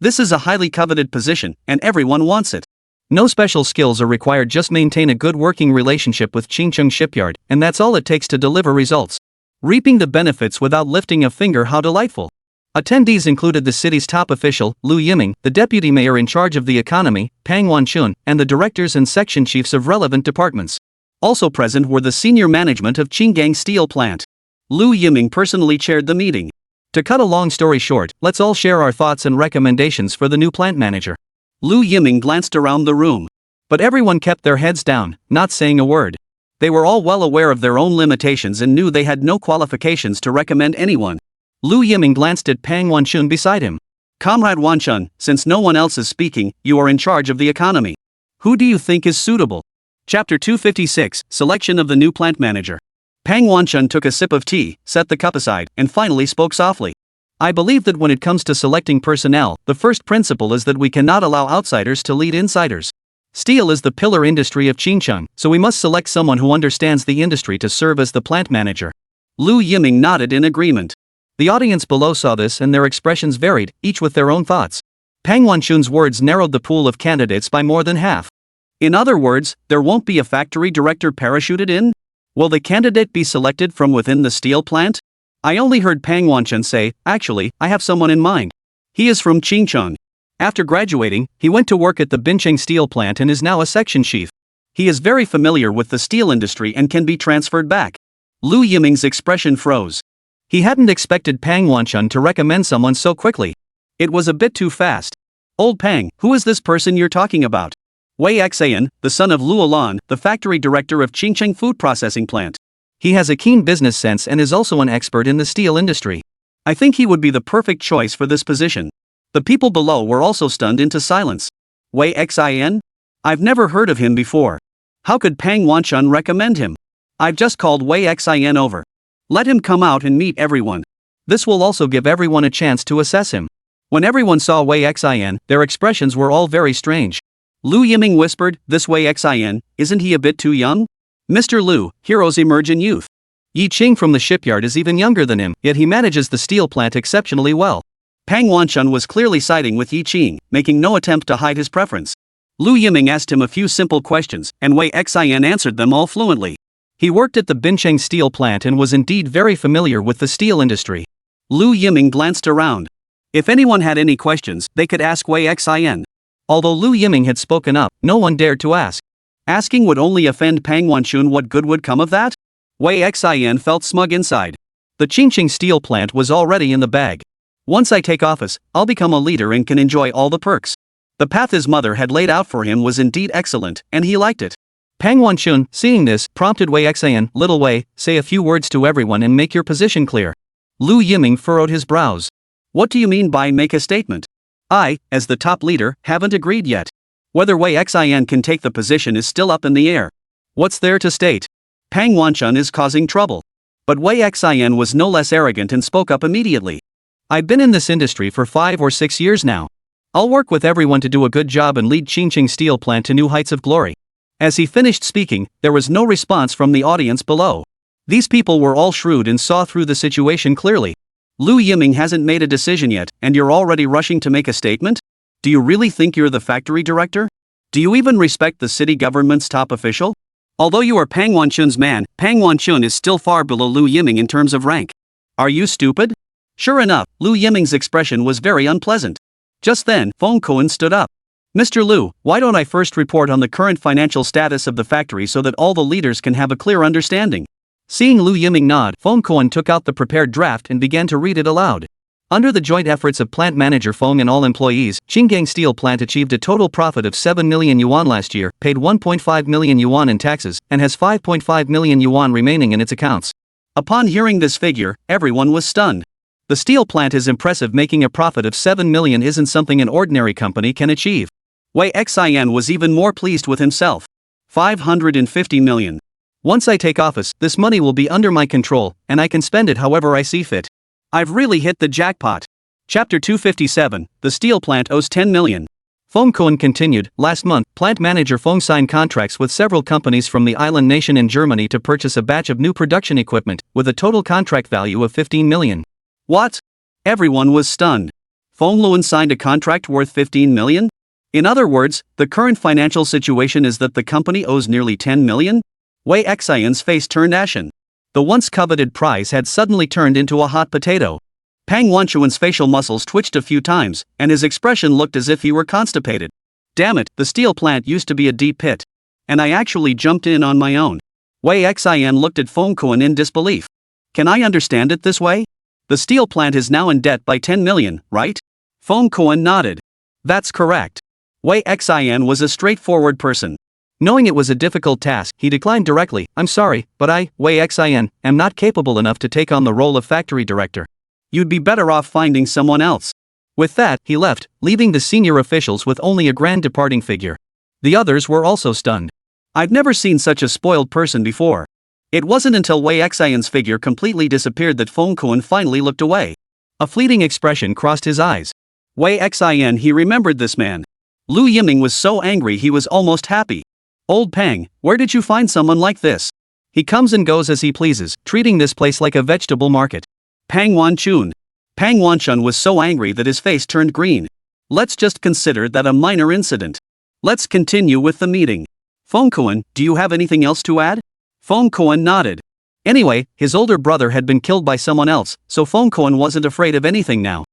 This is a highly coveted position, and everyone wants it. No special skills are required, just maintain a good working relationship with Qingcheng Shipyard, and that's all it takes to deliver results. Reaping the benefits without lifting a finger, how delightful. Attendees included the city's top official, Lu Yiming, the deputy mayor in charge of the economy, Pang Wanchun, and the directors and section chiefs of relevant departments. Also present were the senior management of Qinggang Steel Plant. Lu Yiming personally chaired the meeting. To cut a long story short, let's all share our thoughts and recommendations for the new plant manager. Lu Yiming glanced around the room. But everyone kept their heads down, not saying a word. They were all well aware of their own limitations and knew they had no qualifications to recommend anyone. Lu Yiming glanced at Pang Wanchun beside him. Comrade Wanchun, since no one else is speaking, you are in charge of the economy. Who do you think is suitable? Chapter 256, Selection of the New Plant Manager. Pang Wanchun took a sip of tea, set the cup aside, and finally spoke softly. I believe that when it comes to selecting personnel, the first principle is that we cannot allow outsiders to lead insiders. Steel is the pillar industry of Chingcheng, so we must select someone who understands the industry to serve as the plant manager. Lu Yiming nodded in agreement. The audience below saw this and their expressions varied, each with their own thoughts. Pang Wanchun's words narrowed the pool of candidates by more than half. In other words, there won't be a factory director parachuted in? Will the candidate be selected from within the steel plant? I only heard Pang Wanchun say, actually, I have someone in mind. He is from Chingcheng. After graduating, he went to work at the Bincheng steel plant and is now a section chief. He is very familiar with the steel industry and can be transferred back. Lu Yiming's expression froze. He hadn't expected Pang Wanchun to recommend someone so quickly. It was a bit too fast. Old Pang, who is this person you're talking about? Wei Xian, the son of Lu Alan, the factory director of Chingcheng food processing plant. He has a keen business sense and is also an expert in the steel industry. I think he would be the perfect choice for this position. The people below were also stunned into silence. Wei Xian? I've never heard of him before. How could Pang Wanchun recommend him? I've just called Wei Xian over. Let him come out and meet everyone. This will also give everyone a chance to assess him. When everyone saw Wei Xian, their expressions were all very strange. Lu Yiming whispered, this Wei Xian, isn't he a bit too young? Mr. Lu, heroes emerge in youth. Yi Qing from the shipyard is even younger than him, yet he manages the steel plant exceptionally well. Pang Wanchun was clearly siding with Yi Qing, making no attempt to hide his preference. Lu Yiming asked him a few simple questions, and Wei Xian answered them all fluently. He worked at the Bincheng steel plant and was indeed very familiar with the steel industry. Lu Yiming glanced around. If anyone had any questions, they could ask Wei Xian. Although Lu Yiming had spoken up, no one dared to ask. Asking would only offend Pang Wanchun. What good would come of that? Wei Xian felt smug inside. The Chingcheng steel plant was already in the bag. Once I take office, I'll become a leader and can enjoy all the perks. The path his mother had laid out for him was indeed excellent, and he liked it. Pang Wanchun, seeing this, prompted Wei Xian, little Wei, say a few words to everyone and make your position clear. Lu Yiming furrowed his brows. What do you mean by make a statement? I, as the top leader, haven't agreed yet. Whether Wei Xian can take the position is still up in the air. What's there to state? Pang Wanchun is causing trouble. But Wei Xian was no less arrogant and spoke up immediately. I've been in this industry for 5 or 6 years now. I'll work with everyone to do a good job and lead Chingcheng steel plant to new heights of glory. As he finished speaking, there was no response from the audience below. These people were all shrewd and saw through the situation clearly. Lu Yiming hasn't made a decision yet, and you're already rushing to make a statement? Do you really think you're the factory director? Do you even respect the city government's top official? Although you are Pang Wanchun's man, Pang Wanchun is still far below Lu Yiming in terms of rank. Are you stupid? Sure enough, Lu Yiming's expression was very unpleasant. Just then, Feng Kuan stood up. Mr. Lu, why don't I first report on the current financial status of the factory so that all the leaders can have a clear understanding? Seeing Lu Yiming nod, Feng Kuan took out the prepared draft and began to read it aloud. Under the joint efforts of plant manager Feng and all employees, Qinggang Steel Plant achieved a total profit of 7 million yuan last year, paid 1.5 million yuan in taxes, and has 5.5 million yuan remaining in its accounts. Upon hearing this figure, everyone was stunned. The steel plant is impressive. Making a profit of 7 million isn't something an ordinary company can achieve. Wei Xian was even more pleased with himself. 550 million. Once I take office, this money will be under my control, and I can spend it however I see fit. I've really hit the jackpot. Chapter 257, the steel plant owes 10 million. Feng Kuan continued, last month, plant manager Feng signed contracts with several companies from the island nation in Germany to purchase a batch of new production equipment, with a total contract value of 15 million. What? Everyone was stunned. Feng Luan signed a contract worth 15 million? In other words, the current financial situation is that the company owes nearly 10 million? Wei Xian's face turned ashen. The once coveted prize had suddenly turned into a hot potato. Pang Wanchun's facial muscles twitched a few times, and his expression looked as if he were constipated. Damn it, the steel plant used to be a deep pit. And I actually jumped in on my own. Wei Xian looked at Feng Kuan in disbelief. Can I understand it this way? The steel plant is now in debt by 10 million, right? Feng Kuan nodded. That's correct. Wei Xian was a straightforward person. Knowing it was a difficult task, he declined directly, I'm sorry, but I, Wei Xian, am not capable enough to take on the role of factory director. You'd be better off finding someone else. With that, he left, leaving the senior officials with only a grand departing figure. The others were also stunned. I've never seen such a spoiled person before. It wasn't until Wei Xian's figure completely disappeared that Feng Kuan finally looked away. A fleeting expression crossed his eyes. Wei Xin, he remembered this man. Lu Yiming was so angry he was almost happy. Old Pang, where did you find someone like this? He comes and goes as he pleases, treating this place like a vegetable market. Pang Wanchun. Pang Wanchun was so angry that his face turned green. Let's just consider that a minor incident. Let's continue with the meeting. Feng Kuan, do you have anything else to add? Feng Kuan nodded. Anyway, his older brother had been killed by someone else, so Feng Kuan wasn't afraid of anything now.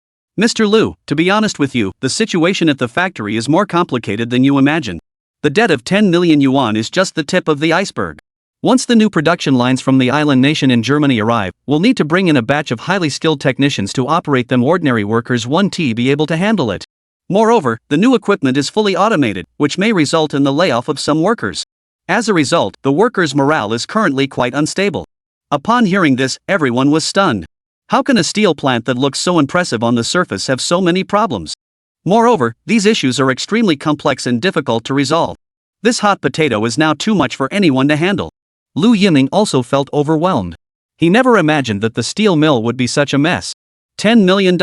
Mr. Lu, to be honest with you, the situation at the factory is more complicated than you imagine. The debt of 10 million yuan is just the tip of the iceberg. Once the new production lines from the island nation in Germany arrive, we'll need to bring in a batch of highly skilled technicians to operate them. Ordinary workers won't be able to handle it. Moreover, the new equipment is fully automated, which may result in the layoff of some workers. As a result, the workers' morale is currently quite unstable. Upon hearing this, everyone was stunned. How can a steel plant that looks so impressive on the surface have so many problems? Moreover, these issues are extremely complex and difficult to resolve. This hot potato is now too much for anyone to handle. Lu Yiming also felt overwhelmed. He never imagined that the steel mill would be such a mess. $10 million.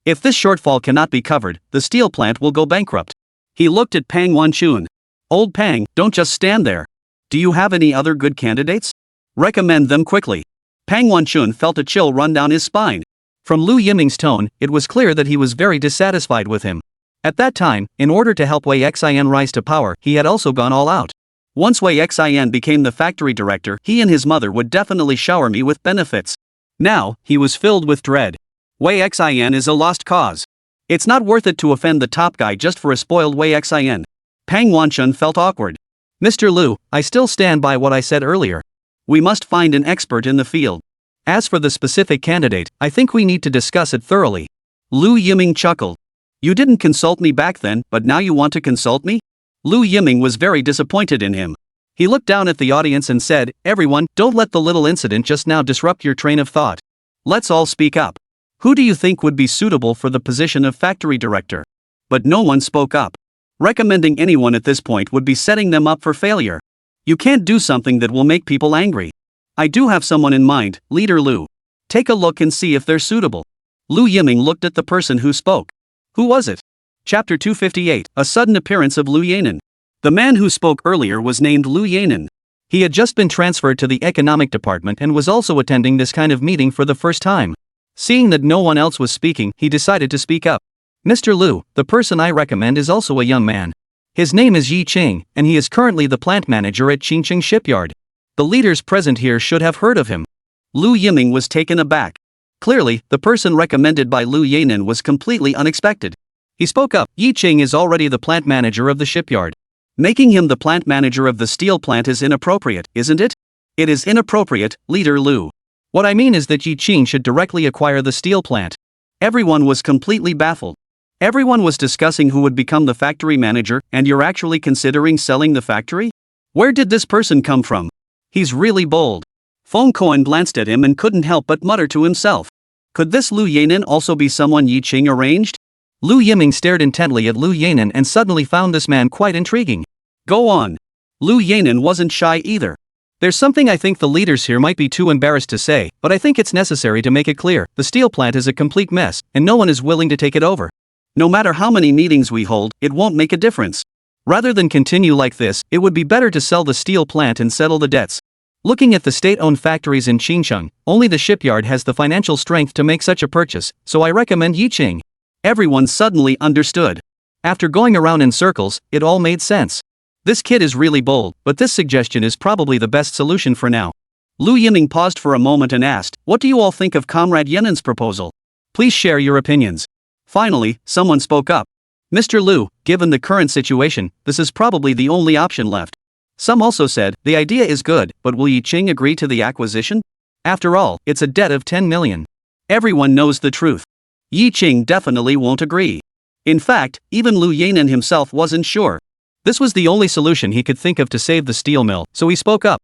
If this shortfall cannot be covered, the steel plant will go bankrupt. He looked at Pang Wanchun. Old Pang, don't just stand there. Do you have any other good candidates? Recommend them quickly. Pang Wanchun felt a chill run down his spine. From Lu Yiming's tone, it was clear that he was very dissatisfied with him. At that time, in order to help Wei Xin rise to power, he had also gone all out. Once Wei Xin became the factory director, he and his mother would definitely shower me with benefits. Now, he was filled with dread. Wei Xin is a lost cause. It's not worth it to offend the top guy just for a spoiled Wei Xin. Pang Wanchun felt awkward. Mr. Lu, I still stand by what I said earlier. We must find an expert in the field. As for the specific candidate, I think we need to discuss it thoroughly. Lu Yiming chuckled. You didn't consult me back then, but now you want to consult me? Lu Yiming was very disappointed in him. He looked down at the audience and said, everyone, don't let the little incident just now disrupt your train of thought. Let's all speak up. Who do you think would be suitable for the position of factory director? But no one spoke up. Recommending anyone at this point would be setting them up for failure. You can't do something that will make people angry. I do have someone in mind, Leader Lu. Take a look and see if they're suitable. Lu Yiming looked at the person who spoke. Who was it? Chapter 258, A Sudden Appearance of Lu Yanan. The man who spoke earlier was named Lu Yanan. He had just been transferred to the economic department and was also attending this kind of meeting for the first time. Seeing that no one else was speaking, he decided to speak up. Mr. Lu, the person I recommend is also a young man. His name is Yi Qing, and he is currently the plant manager at Qingqing Shipyard. The leaders present here should have heard of him. Lu Yiming was taken aback. Clearly, the person recommended by Lu Yanan was completely unexpected. He spoke up. Yi Qing is already the plant manager of the shipyard. Making him the plant manager of the steel plant is inappropriate, isn't it? It is inappropriate, Leader Lu. What I mean is that Yi Qing should directly acquire the steel plant. Everyone was completely baffled. Everyone was discussing who would become the factory manager, and you're actually considering selling the factory? Where did this person come from? He's really bold. Feng Kuan glanced at him and couldn't help but mutter to himself. Could this Lu Yanan also be someone Yi Qing arranged? Lu Yiming stared intently at Lu Yanan and suddenly found this man quite intriguing. Go on. Lu Yanan wasn't shy either. There's something I think the leaders here might be too embarrassed to say, but I think it's necessary to make it clear. The steel plant is a complete mess, and no one is willing to take it over. No matter how many meetings we hold, it won't make a difference. Rather than continue like this, it would be better to sell the steel plant and settle the debts. Looking at the state-owned factories in Qingcheng, only the shipyard has the financial strength to make such a purchase, so I recommend Yi Qing. Everyone suddenly understood. After going around in circles, it all made sense. This kid is really bold, but this suggestion is probably the best solution for now. Lu Yiming paused for a moment and asked, what do you all think of Comrade Yanan's proposal? Please share your opinions. Finally, someone spoke up. Mr. Lu, given the current situation, this is probably the only option left. Some also said, the idea is good, but will Yi Qing agree to the acquisition? After all, it's a debt of 10 million. Everyone knows the truth. Yi Qing definitely won't agree. In fact, even Lu Yanan himself wasn't sure. This was the only solution he could think of to save the steel mill, so he spoke up.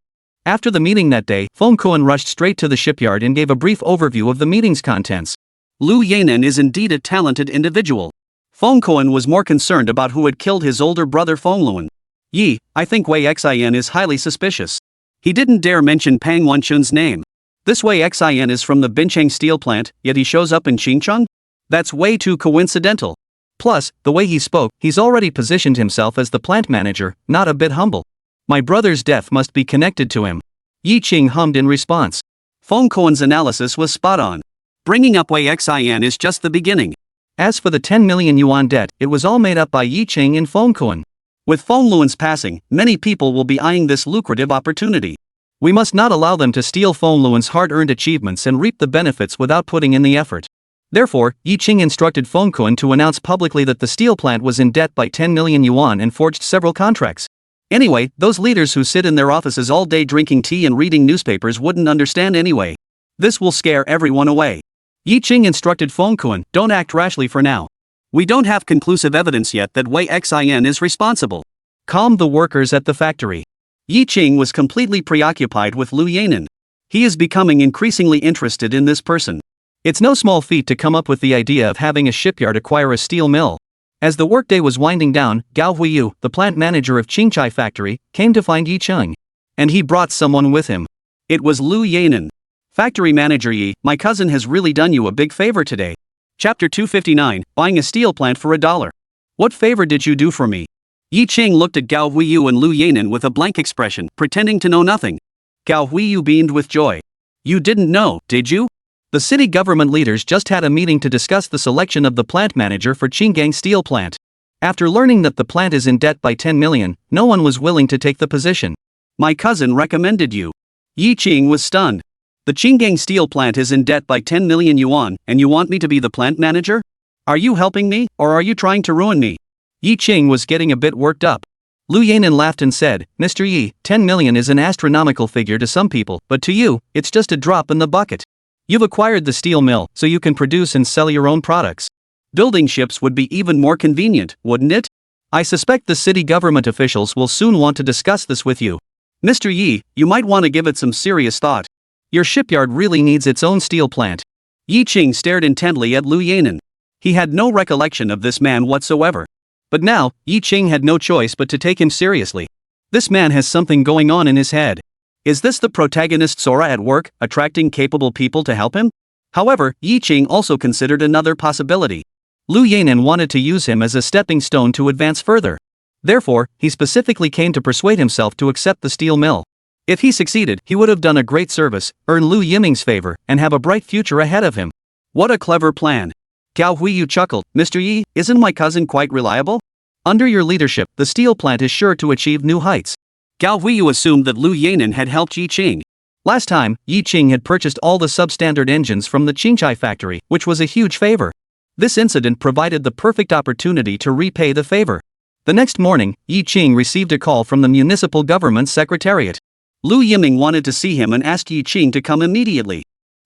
After the meeting that day, Feng Kuan rushed straight to the shipyard and gave a brief overview of the meeting's contents. Lu Yanan is indeed a talented individual. Feng Kuan was more concerned about who had killed his older brother Feng Luan. I think Wei Xin is highly suspicious. He didn't dare mention Pang Wanchun's name. This Wei Xin is from the Bincheng steel plant, yet he shows up in Qingcheng? That's way too coincidental. Plus, the way he spoke, he's already positioned himself as the plant manager, not a bit humble. My brother's death must be connected to him. Yi Qing hummed in response. Feng Kuan's analysis was spot on. Bringing up Wei Xin is just the beginning. As for the 10 million yuan debt, it was all made up by Yi Qing and Feng Kuan. With Feng Luan's passing, many people will be eyeing this lucrative opportunity. We must not allow them to steal Feng Luan's hard-earned achievements and reap the benefits without putting in the effort. Therefore, Yi Qing instructed Feng Kuan to announce publicly that the steel plant was in debt by 10 million yuan and forged several contracts. Anyway, those leaders who sit in their offices all day drinking tea and reading newspapers wouldn't understand anyway. This will scare everyone away. Yi Qing instructed Feng Kuan, don't act rashly for now. We don't have conclusive evidence yet that Wei Xin is responsible. Calm the workers at the factory. Yi Qing was completely preoccupied with Lu Yanan. He is becoming increasingly interested in this person. It's no small feat to come up with the idea of having a shipyard acquire a steel mill. As the workday was winding down, Gao Huiyu, the plant manager of Qingchai factory, came to find Yi Qing. And he brought someone with him. It was Lu Yanan. Factory manager Yi, my cousin has really done you a big favor today. Chapter 259, buying a steel plant for $1. What favor did you do for me? Yi Qing looked at Gao Huiyu and Lu Yanan with a blank expression, pretending to know nothing. Gao Huiyu beamed with joy. You didn't know, did you? The city government leaders just had a meeting to discuss the selection of the plant manager for Qinggang steel plant. After learning that the plant is in debt by 10 million, no one was willing to take the position. My cousin recommended you. Yi Qing was stunned. The Qinggang steel plant is in debt by 10 million yuan, and you want me to be the plant manager? Are you helping me, or are you trying to ruin me? Yi Qing was getting a bit worked up. Lu Yanan laughed and said, Mr. Yi, 10 million is an astronomical figure to some people, but to you, it's just a drop in the bucket. You've acquired the steel mill, so you can produce and sell your own products. Building ships would be even more convenient, wouldn't it? I suspect the city government officials will soon want to discuss this with you. Mr. Yi, you might want to give it some serious thought. Your shipyard really needs its own steel plant. Yi Qing stared intently at Lu Yanan. He had no recollection of this man whatsoever. But now, Yi Qing had no choice but to take him seriously. This man has something going on in his head. Is this the protagonist Sora at work, attracting capable people to help him? However, Yi Qing also considered another possibility. Lu Yanan wanted to use him as a stepping stone to advance further. Therefore, he specifically came to persuade himself to accept the steel mill. If he succeeded, he would have done a great service, earn Lu Yiming's favor, and have a bright future ahead of him. What a clever plan. Gao Huiyu chuckled, Mr. Yi, isn't my cousin quite reliable? Under your leadership, the steel plant is sure to achieve new heights. Gao Huiyu assumed that Lu Yanan had helped Yi Qing. Last time, Yi Qing had purchased all the substandard engines from the Qingchai factory, which was a huge favor. This incident provided the perfect opportunity to repay the favor. The next morning, Yi Qing received a call from the municipal government secretariat. Lu Yiming wanted to see him and asked Yi Qing to come immediately.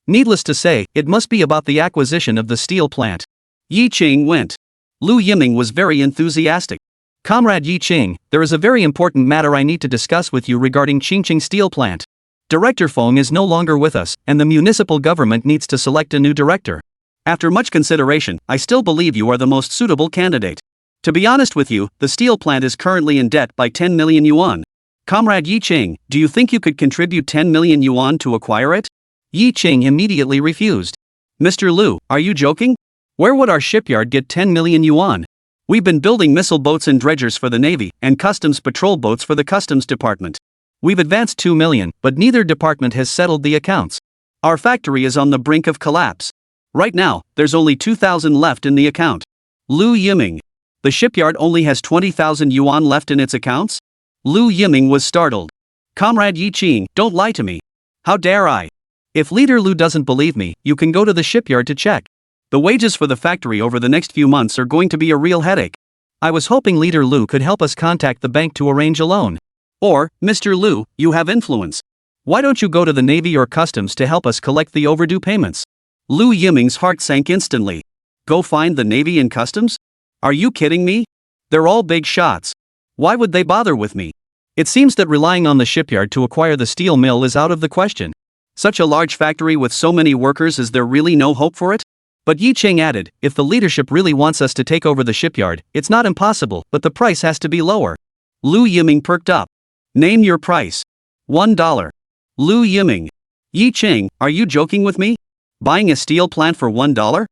Needless to say, it must be about the acquisition of the steel plant. Yi Qing went. Lu Yiming was very enthusiastic. Comrade Yi Qing, there is a very important matter I need to discuss with you regarding Qingqing steel plant. Director Feng is no longer with us, and the municipal government needs to select a new director. After much consideration, I still believe you are the most suitable candidate. To be honest with you, the steel plant is currently in debt by 10 million yuan. Comrade Yi Qing, do you think you could contribute 10 million yuan to acquire it? Yi Qing immediately refused. Mr. Lu, are you joking? Where would our shipyard get 10 million yuan? We've been building missile boats and dredgers for the Navy, and customs patrol boats for the Customs Department. We've advanced 2 million, but neither department has settled the accounts. Our factory is on the brink of collapse. Right now, there's only 2,000 left in the account. Lu Yiming. The shipyard only has 20,000 yuan left in its accounts? Lu Yiming was startled. Comrade Yi Qing, don't lie to me. How dare I? If Leader Lu doesn't believe me, you can go to the shipyard to check. The wages for the factory over the next few months are going to be a real headache. I was hoping Leader Lu could help us contact the bank to arrange a loan. Or, Mr. Lu, you have influence. Why don't you go to the Navy or Customs to help us collect the overdue payments? Lu Yiming's heart sank instantly. Go find the Navy and Customs? Are you kidding me? They're all big shots. Why would they bother with me? It seems that relying on the shipyard to acquire the steel mill is out of the question. Such a large factory with so many workers, is there really no hope for it? But Yi Qing added, if the leadership really wants us to take over the shipyard, it's not impossible, but the price has to be lower. Lu Yiming perked up. Name your price. $1. Lu Yiming. Yi Qing, are you joking with me? Buying a steel plant for $1?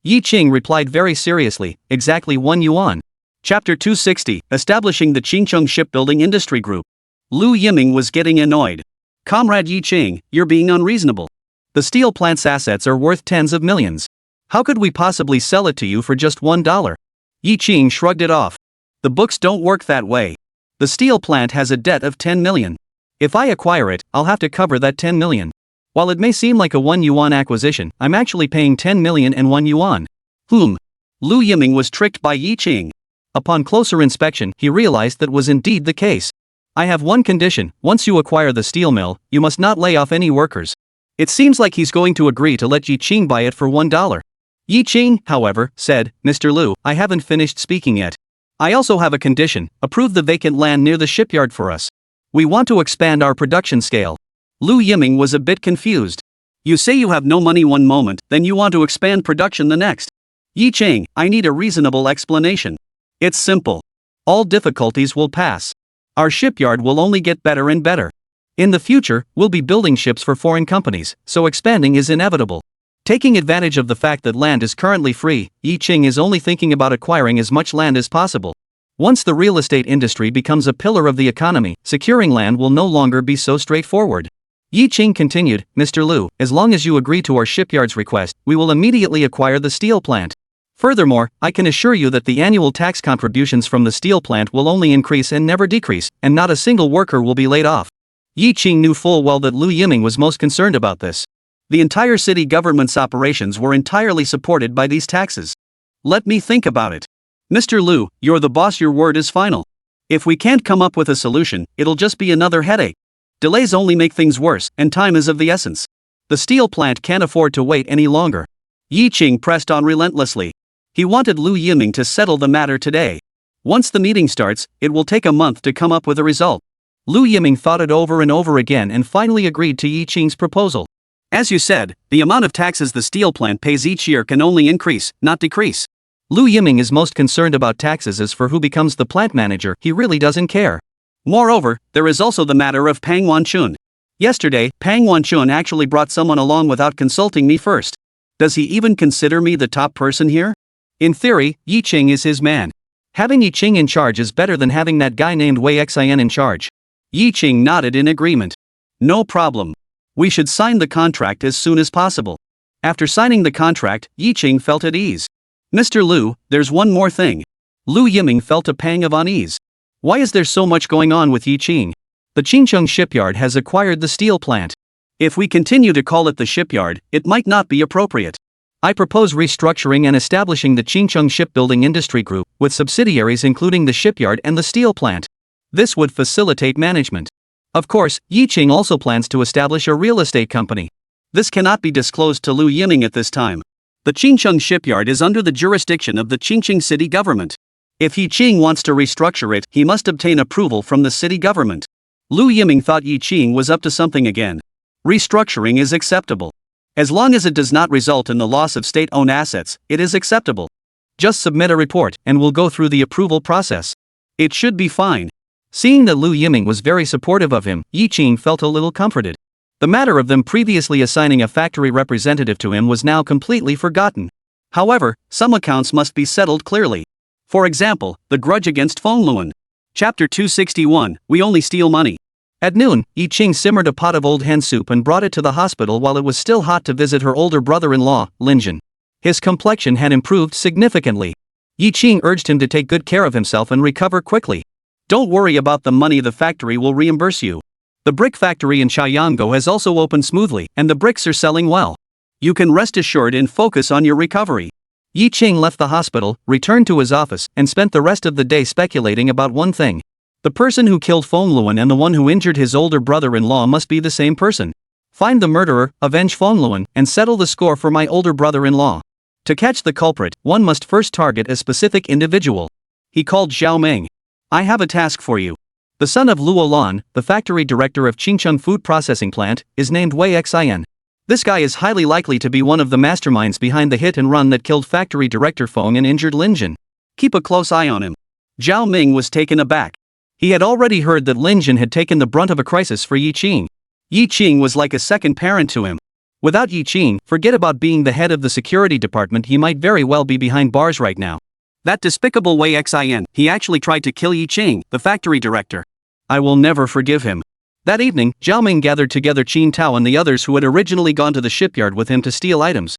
Yi Qing replied very seriously, exactly 1 yuan. Chapter 260, Establishing the Qingcheng Shipbuilding Industry Group. Lu Yiming was getting annoyed. Comrade Yi Qing, you're being unreasonable. The steel plant's assets are worth tens of millions. How could we possibly sell it to you for just $1? Yi Qing shrugged it off. The books don't work that way. The steel plant has a debt of 10 million. If I acquire it, I'll have to cover that 10 million. While it may seem like a 1 yuan acquisition, I'm actually paying 10 million and 1 yuan. Lu Yiming was tricked by Yi Qing. Upon closer inspection, he realized that was indeed the case. I have one condition: once you acquire the steel mill, you must not lay off any workers. It seems like he's going to agree to let Yi Qing buy it for $1. Yi Qing, however, said, Mr. Lu, I haven't finished speaking yet. I also have a condition: approve the vacant land near the shipyard for us. We want to expand our production scale. Lu Yiming was a bit confused. You say you have no money one moment, then you want to expand production the next. Yi Qing, I need a reasonable explanation. It's simple. All difficulties will pass. Our shipyard will only get better and better. In the future, we'll be building ships for foreign companies, so expanding is inevitable. Taking advantage of the fact that land is currently free, Yi Qing is only thinking about acquiring as much land as possible. Once the real estate industry becomes a pillar of the economy, securing land will no longer be so straightforward. Yi Qing continued, Mr. Lu, as long as you agree to our shipyard's request, we will immediately acquire the steel plant. Furthermore, I can assure you that the annual tax contributions from the steel plant will only increase and never decrease, and not a single worker will be laid off. Yi Qing knew full well that Lu Yiming was most concerned about this. The entire city government's operations were entirely supported by these taxes. Let me think about it. Mr. Lu, you're the boss, your word is final. If we can't come up with a solution, it'll just be another headache. Delays only make things worse, and time is of the essence. The steel plant can't afford to wait any longer. Yi Qing pressed on relentlessly. He wanted Lu Yiming to settle the matter today. Once the meeting starts, it will take a month to come up with a result. Lu Yiming thought it over and over again and finally agreed to Yi Qing's proposal. As you said, the amount of taxes the steel plant pays each year can only increase, not decrease. Lu Yiming is most concerned about taxes. As for who becomes the plant manager, he really doesn't care. Moreover, there is also the matter of Pang Wanchun. Yesterday, Pang Wanchun actually brought someone along without consulting me first. Does he even consider me the top person here? In theory, Yi Qing is his man. Having Yi Qing in charge is better than having that guy named Wei Xin in charge. Yi Qing nodded in agreement. No problem. We should sign the contract as soon as possible. After signing the contract, Yi Qing felt at ease. Mr. Lu, there's one more thing. Lu Yiming felt a pang of unease. Why is there so much going on with Yi Qing? The Qingcheng shipyard has acquired the steel plant. If we continue to call it the shipyard, it might not be appropriate. I propose restructuring and establishing the Qingcheng Shipbuilding Industry Group, with subsidiaries including the shipyard and the steel plant. This would facilitate management. Of course, Yi Qing also plans to establish a real estate company. This cannot be disclosed to Lu Yiming at this time. The Qingcheng shipyard is under the jurisdiction of the Qingcheng city government. If Yi Qing wants to restructure it, he must obtain approval from the city government. Lu Yiming thought Yi Qing was up to something again. Restructuring is acceptable. As long as it does not result in the loss of state-owned assets, it is acceptable. Just submit a report, and we'll go through the approval process. It should be fine. Seeing that Lu Yiming was very supportive of him, Yi Qing felt a little comforted. The matter of them previously assigning a factory representative to him was now completely forgotten. However, some accounts must be settled clearly. For example, the grudge against Fengluan. Chapter 261, We Only Steal Money. At noon, Yi Qing simmered a pot of old hen soup and brought it to the hospital while it was still hot to visit her older brother-in-law, Linjin. His complexion had improved significantly. Yi Qing urged him to take good care of himself and recover quickly. Don't worry about the money, the factory will reimburse you. The brick factory in Chayango has also opened smoothly, and the bricks are selling well. You can rest assured and focus on your recovery. Yi Qing left the hospital, returned to his office, and spent the rest of the day speculating about one thing. The person who killed Fengluan and the one who injured his older brother-in-law must be the same person. Find the murderer, avenge Fengluan, and settle the score for my older brother-in-law. To catch the culprit, one must first target a specific individual. He called Zhao Meng. I have a task for you. The son of Luo Lan, the factory director of Qingcheng Food Processing Plant, is named Wei Xin. This guy is highly likely to be one of the masterminds behind the hit and run that killed factory director Feng and injured Linjin. Keep a close eye on him. Zhao Ming was taken aback. He had already heard that Linjin had taken the brunt of a crisis for Yi Qing. Yi Qing was like a second parent to him. Without Yi Qing, forget about being the head of the security department, he might very well be behind bars right now. That despicable Wei Xin, he actually tried to kill Yi Qing, the factory director. I will never forgive him. That evening, Zhao Ming gathered together Qin Tao and the others who had originally gone to the shipyard with him to steal items.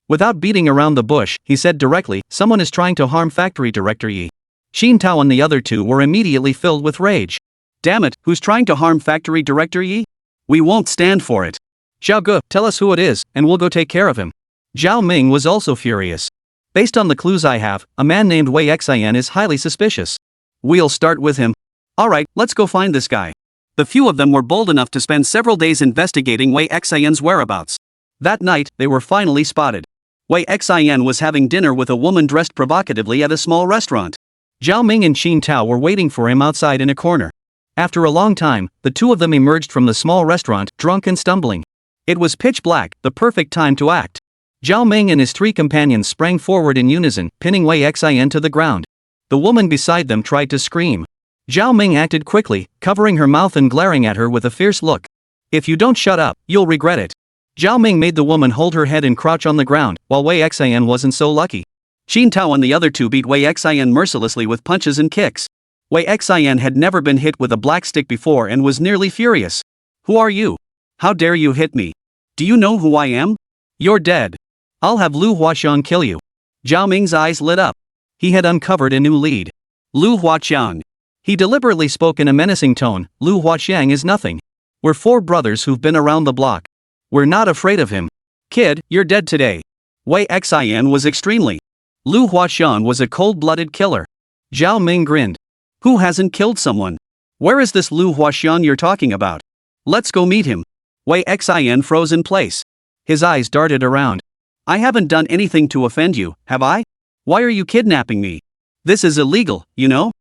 Without beating around the bush, he said directly, someone is trying to harm factory director Yi. Qin Tao and the other two were immediately filled with rage. Damn it, who's trying to harm factory director Yi? We won't stand for it. Zhao Ge, tell us who it is, and we'll go take care of him. Zhao Ming was also furious. Based on the clues I have, a man named Wei Xin is highly suspicious. We'll start with him. Alright, let's go find this guy. The few of them were bold enough to spend several days investigating Wei Xin's whereabouts. That night, they were finally spotted. Wei Xin was having dinner with a woman dressed provocatively at a small restaurant. Zhao Ming and Qin Tao were waiting for him outside in a corner. After a long time, the two of them emerged from the small restaurant, drunk and stumbling. It was pitch black, the perfect time to act. Zhao Ming and his three companions sprang forward in unison, pinning Wei Xin to the ground. The woman beside them tried to scream. Zhao Ming acted quickly, covering her mouth and glaring at her with a fierce look. If you don't shut up, you'll regret it. Zhao Ming made the woman hold her head and crouch on the ground, while Wei Xin wasn't so lucky. Qin Tao and the other two beat Wei Xin mercilessly with punches and kicks. Wei Xin had never been hit with a black stick before and was nearly furious. Who are you? How dare you hit me? Do you know who I am? You're dead. I'll have Lu Huaxiang kill you. Zhao Ming's eyes lit up. He had uncovered a new lead. Lu Huaxiang. He deliberately spoke in a menacing tone, Lu Huaxiang is nothing. We're four brothers who've been around the block. We're not afraid of him. Kid, you're dead today. Wei Xin was extremely. Lu Huaxiang was a cold-blooded killer. Zhao Ming grinned. Who hasn't killed someone? Where is this Lu Huaxiang you're talking about? Let's go meet him. Wei Xin froze in place. His eyes darted around. I haven't done anything to offend you, have I? Why are you kidnapping me? This is illegal, you know?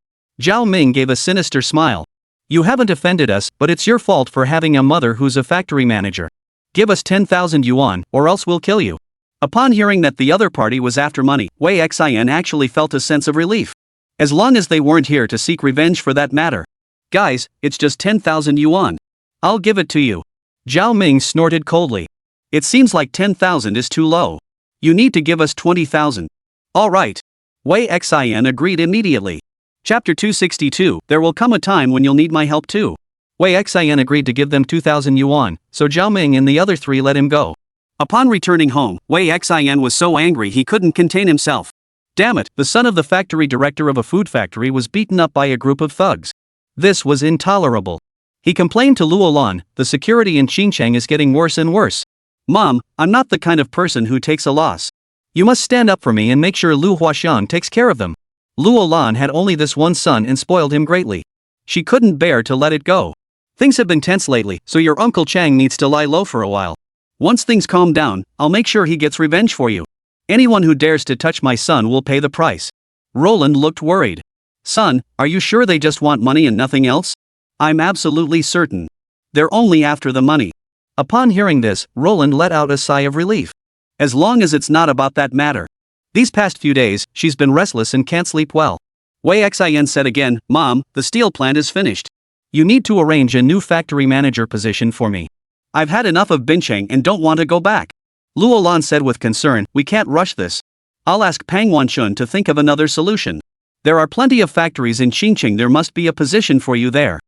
Zhao Ming gave a sinister smile. You haven't offended us, but it's your fault for having a mother who's a factory manager. Give us 10,000 yuan, or else we'll kill you. Upon hearing that the other party was after money, Wei Xin actually felt a sense of relief. As long as they weren't here to seek revenge for that matter. Guys, it's just 10,000 yuan. I'll give it to you. Zhao Ming snorted coldly. It seems like 10,000 is too low. You need to give us 20,000. All right. Wei Xin agreed immediately. Chapter 262, there will come a time when you'll need my help too. Wei Xin agreed to give them 2,000 yuan, so Zhao Ming and the other three let him go. Upon returning home, Wei Xin was so angry he couldn't contain himself. Damn it, the son of the factory director of a food factory was beaten up by a group of thugs. This was intolerable. He complained to Luo Lan, the security in Xinjiang is getting worse and worse. Mom, I'm not the kind of person who takes a loss. You must stand up for me and make sure Lu Huaxiang takes care of them. Luo Lan had only this one son and spoiled him greatly. She couldn't bear to let it go. Things have been tense lately, so your Uncle Chang needs to lie low for a while. Once things calm down, I'll make sure he gets revenge for you. Anyone who dares to touch my son will pay the price. Roland looked worried. Son, are you sure they just want money and nothing else? I'm absolutely certain. They're only after the money. Upon hearing this, Roland let out a sigh of relief. As long as it's not about that matter. These past few days, she's been restless and can't sleep well. Wei Xin said again, Mom, the steel plant is finished. You need to arrange a new factory manager position for me. I've had enough of Bincheng and don't want to go back. Luo Lan said with concern, we can't rush this. I'll ask Pang Wanshun to think of another solution. There are plenty of factories in Xinjiang, there must be a position for you there.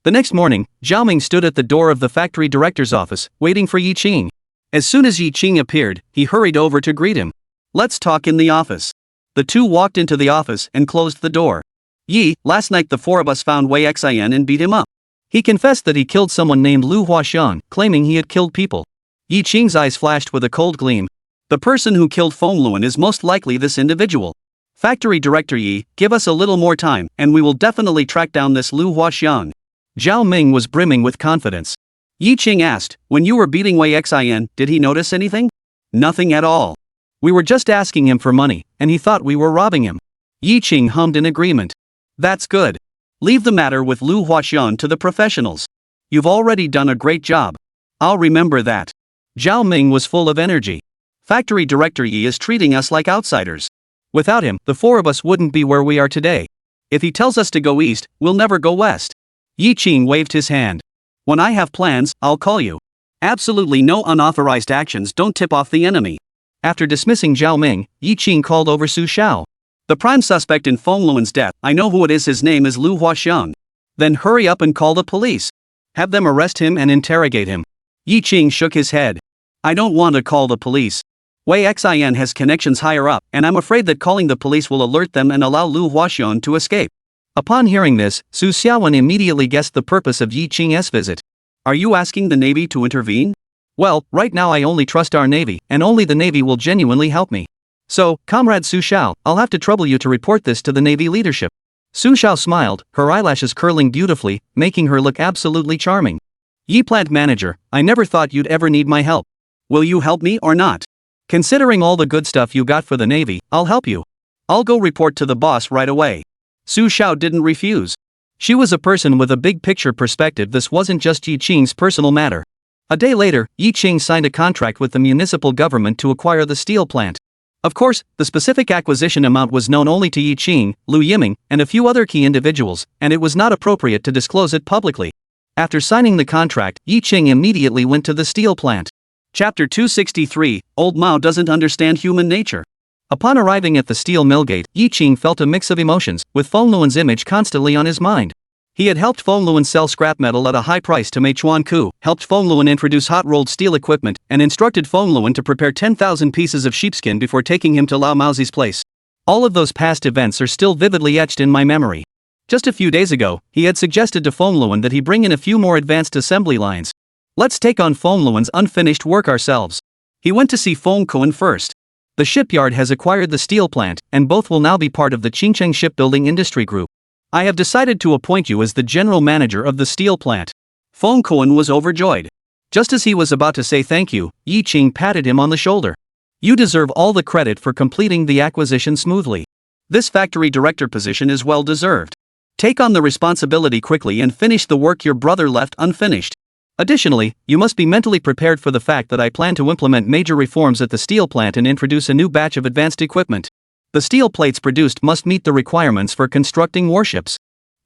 The next morning, Zhao Ming stood at the door of the factory director's office, waiting for Yi Qing. As soon as Yi Qing appeared, he hurried over to greet him. Let's talk in the office. The two walked into the office and closed the door. Yi, last night the four of us found Wei Xin and beat him up. He confessed that he killed someone named Lu Huaxiang, claiming he had killed people. Yi Qing's eyes flashed with a cold gleam. The person who killed Feng Luan is most likely this individual. Factory Director Yi, give us a little more time, and we will definitely track down this Lu Huaxiang. Zhao Ming was brimming with confidence. Yi Qing asked, when you were beating Wei Xin, did he notice anything? Nothing at all. We were just asking him for money, and he thought we were robbing him. Yi Qing hummed in agreement. That's good. Leave the matter with Lu Huaxiang to the professionals. You've already done a great job. I'll remember that. Zhao Ming was full of energy. Factory Director Yi is treating us like outsiders. Without him, the four of us wouldn't be where we are today. If he tells us to go east, we'll never go west. Yi Qing waved his hand. When I have plans, I'll call you. Absolutely no unauthorized actions don't tip off the enemy. After dismissing Zhao Ming, Yi Qing called over Su Xiao. The prime suspect in Feng Luan's death, I know who it is, his name is Lu Huaxiang. Then hurry up and call the police. Have them arrest him and interrogate him. Yi Qing shook his head. I don't want to call the police. Wei Xin has connections higher up, and I'm afraid that calling the police will alert them and allow Lu Huaxiang to escape. Upon hearing this, Su Xiaowen immediately guessed the purpose of Yi Qing's visit. Are you asking the Navy to intervene? Well, right now I only trust our Navy, and only the Navy will genuinely help me. So, Comrade Su Xiao, I'll have to trouble you to report this to the Navy leadership. Su Xiao smiled, her eyelashes curling beautifully, making her look absolutely charming. Yi Plant Manager, I never thought you'd ever need my help. Will you help me or not? Considering all the good stuff you got for the Navy, I'll help you. I'll go report to the boss right away. Su Xiao didn't refuse. She was a person with a big picture perspective. This wasn't just Yi Qing's personal matter. A day later, Yi Qing signed a contract with the municipal government to acquire the steel plant. Of course, the specific acquisition amount was known only to Yi Qing, Lu Yiming, and a few other key individuals, and it was not appropriate to disclose it publicly. After signing the contract, Yi Qing immediately went to the steel plant. Chapter 263, Old Mao doesn't understand human nature. Upon arriving at the steel mill gate, Yi Qing felt a mix of emotions, with Feng Luan's image constantly on his mind. He had helped Feng Luan sell scrap metal at a high price to Mei Chuan Ku, helped Feng Luan introduce hot-rolled steel equipment, and instructed Feng Luan to prepare 10,000 pieces of sheepskin before taking him to Lao Maozi's place. All of those past events are still vividly etched in my memory. Just a few days ago, he had suggested to Feng Luan that he bring in a few more advanced assembly lines. Let's take on Feng Luan's unfinished work ourselves. He went to see Feng Kuan first. The shipyard has acquired the steel plant, and both will now be part of the Qingcheng Shipbuilding Industry Group. I have decided to appoint you as the general manager of the steel plant. Feng Kuan was overjoyed. Just as he was about to say thank you, Yi Qing patted him on the shoulder. You deserve all the credit for completing the acquisition smoothly. This factory director position is well deserved. Take on the responsibility quickly and finish the work your brother left unfinished. Additionally, you must be mentally prepared for the fact that I plan to implement major reforms at the steel plant and introduce a new batch of advanced equipment. The steel plates produced must meet the requirements for constructing warships.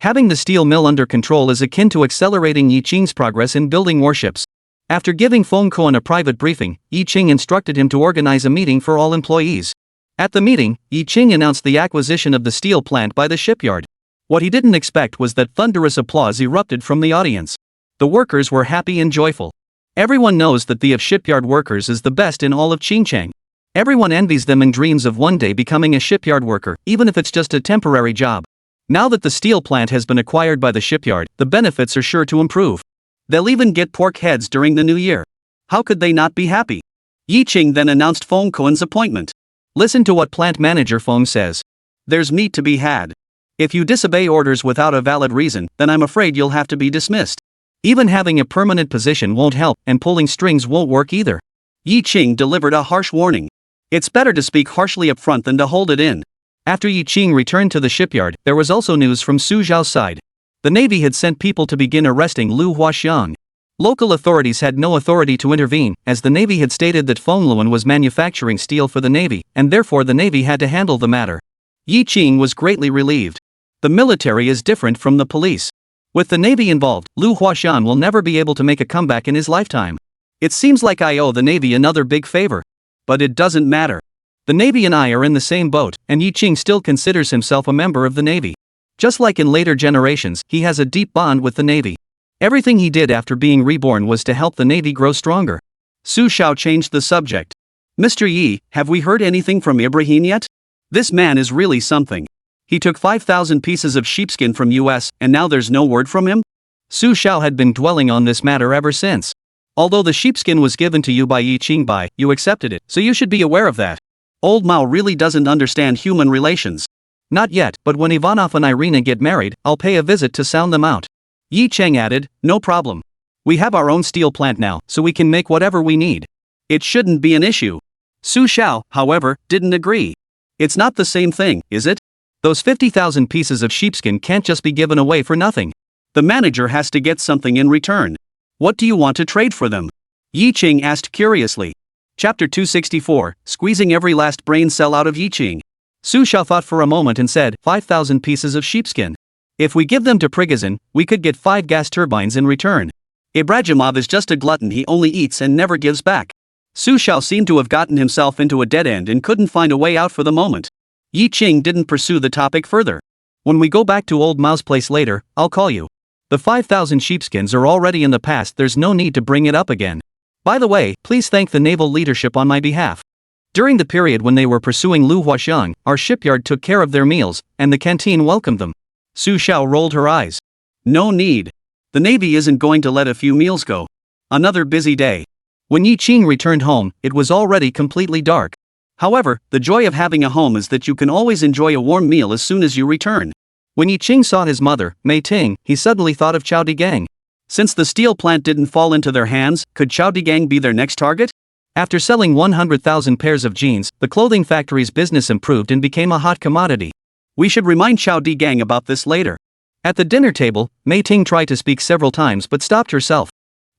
Having the steel mill under control is akin to accelerating Yi Qing's progress in building warships. After giving Feng Kuan a private briefing, Yi Qing instructed him to organize a meeting for all employees. At the meeting, Yi Qing announced the acquisition of the steel plant by the shipyard. What he didn't expect was that thunderous applause erupted from the audience. The workers were happy and joyful. Everyone knows that the of shipyard workers is the best in all of Qingcheng. Everyone envies them and dreams of one day becoming a shipyard worker, even if it's just a temporary job. Now that the steel plant has been acquired by the shipyard, the benefits are sure to improve. They'll even get pork heads during the new year. How could they not be happy? Yi Qing then announced Feng Kuan's appointment. Listen to what plant manager Feng says. There's meat to be had. If you disobey orders without a valid reason, then I'm afraid you'll have to be dismissed. Even having a permanent position won't help, and pulling strings won't work either. Yi Qing delivered a harsh warning. It's better to speak harshly up front than to hold it in. After Yi Qing returned to the shipyard, there was also news from Su Zhao's side. The Navy had sent people to begin arresting Lu Huaxiang. Local authorities had no authority to intervene, as the Navy had stated that Feng Luan was manufacturing steel for the Navy, and therefore the Navy had to handle the matter. Yi Qing was greatly relieved. The military is different from the police. With the Navy involved, Lu Huaxiang will never be able to make a comeback in his lifetime. It seems like I owe the Navy another big favor. But it doesn't matter. The Navy and I are in the same boat, and Yi Qing still considers himself a member of the Navy. Just like in later generations, he has a deep bond with the Navy. Everything he did after being reborn was to help the Navy grow stronger. Su Xiao changed the subject. Mr. Yi, have we heard anything from Ibrahim yet? This man is really something. He took 5,000 pieces of sheepskin from US, and now there's no word from him? Su Xiao had been dwelling on this matter ever since. Although the sheepskin was given to you by Yi Qing, you accepted it, so you should be aware of that. Old Mao really doesn't understand human relations. Not yet, but when Ivanov and Irina get married, I'll pay a visit to sound them out. Yi Cheng added, no problem. We have our own steel plant now, so we can make whatever we need. It shouldn't be an issue. Su Xiao, however, didn't agree. It's not the same thing, is it? Those 50,000 pieces of sheepskin can't just be given away for nothing. The manager has to get something in return. What do you want to trade for them? Yi Qing asked curiously. Chapter 264, Squeezing every last brain cell out of Yi Qing. Su Xiao thought for a moment and said, 5,000 pieces of sheepskin. If we give them to Prigazin, we could get 5 gas turbines in return. Ibragimov is just a glutton, he only eats and never gives back. Su Xiao seemed to have gotten himself into a dead end and couldn't find a way out for the moment. Yi Qing didn't pursue the topic further. When we go back to Old Mao's place later, I'll call you. The 5,000 sheepskins are already in the past, there's no need to bring it up again. By the way, please thank the naval leadership on my behalf. During the period when they were pursuing Lu Huaxiang, our shipyard took care of their meals, and the canteen welcomed them. Su Xiao rolled her eyes. No need. The Navy isn't going to let a few meals go. Another busy day. When Yi Qing returned home, it was already completely dark. However, the joy of having a home is that you can always enjoy a warm meal as soon as you return. When Yi Qing saw his mother, Mei Ting, he suddenly thought of Chao Digang. Since the steel plant didn't fall into their hands, could Chao Digang be their next target? After selling 100,000 pairs of jeans, the clothing factory's business improved and became a hot commodity. We should remind Chao Digang about this later. At the dinner table, Mei Ting tried to speak several times but stopped herself.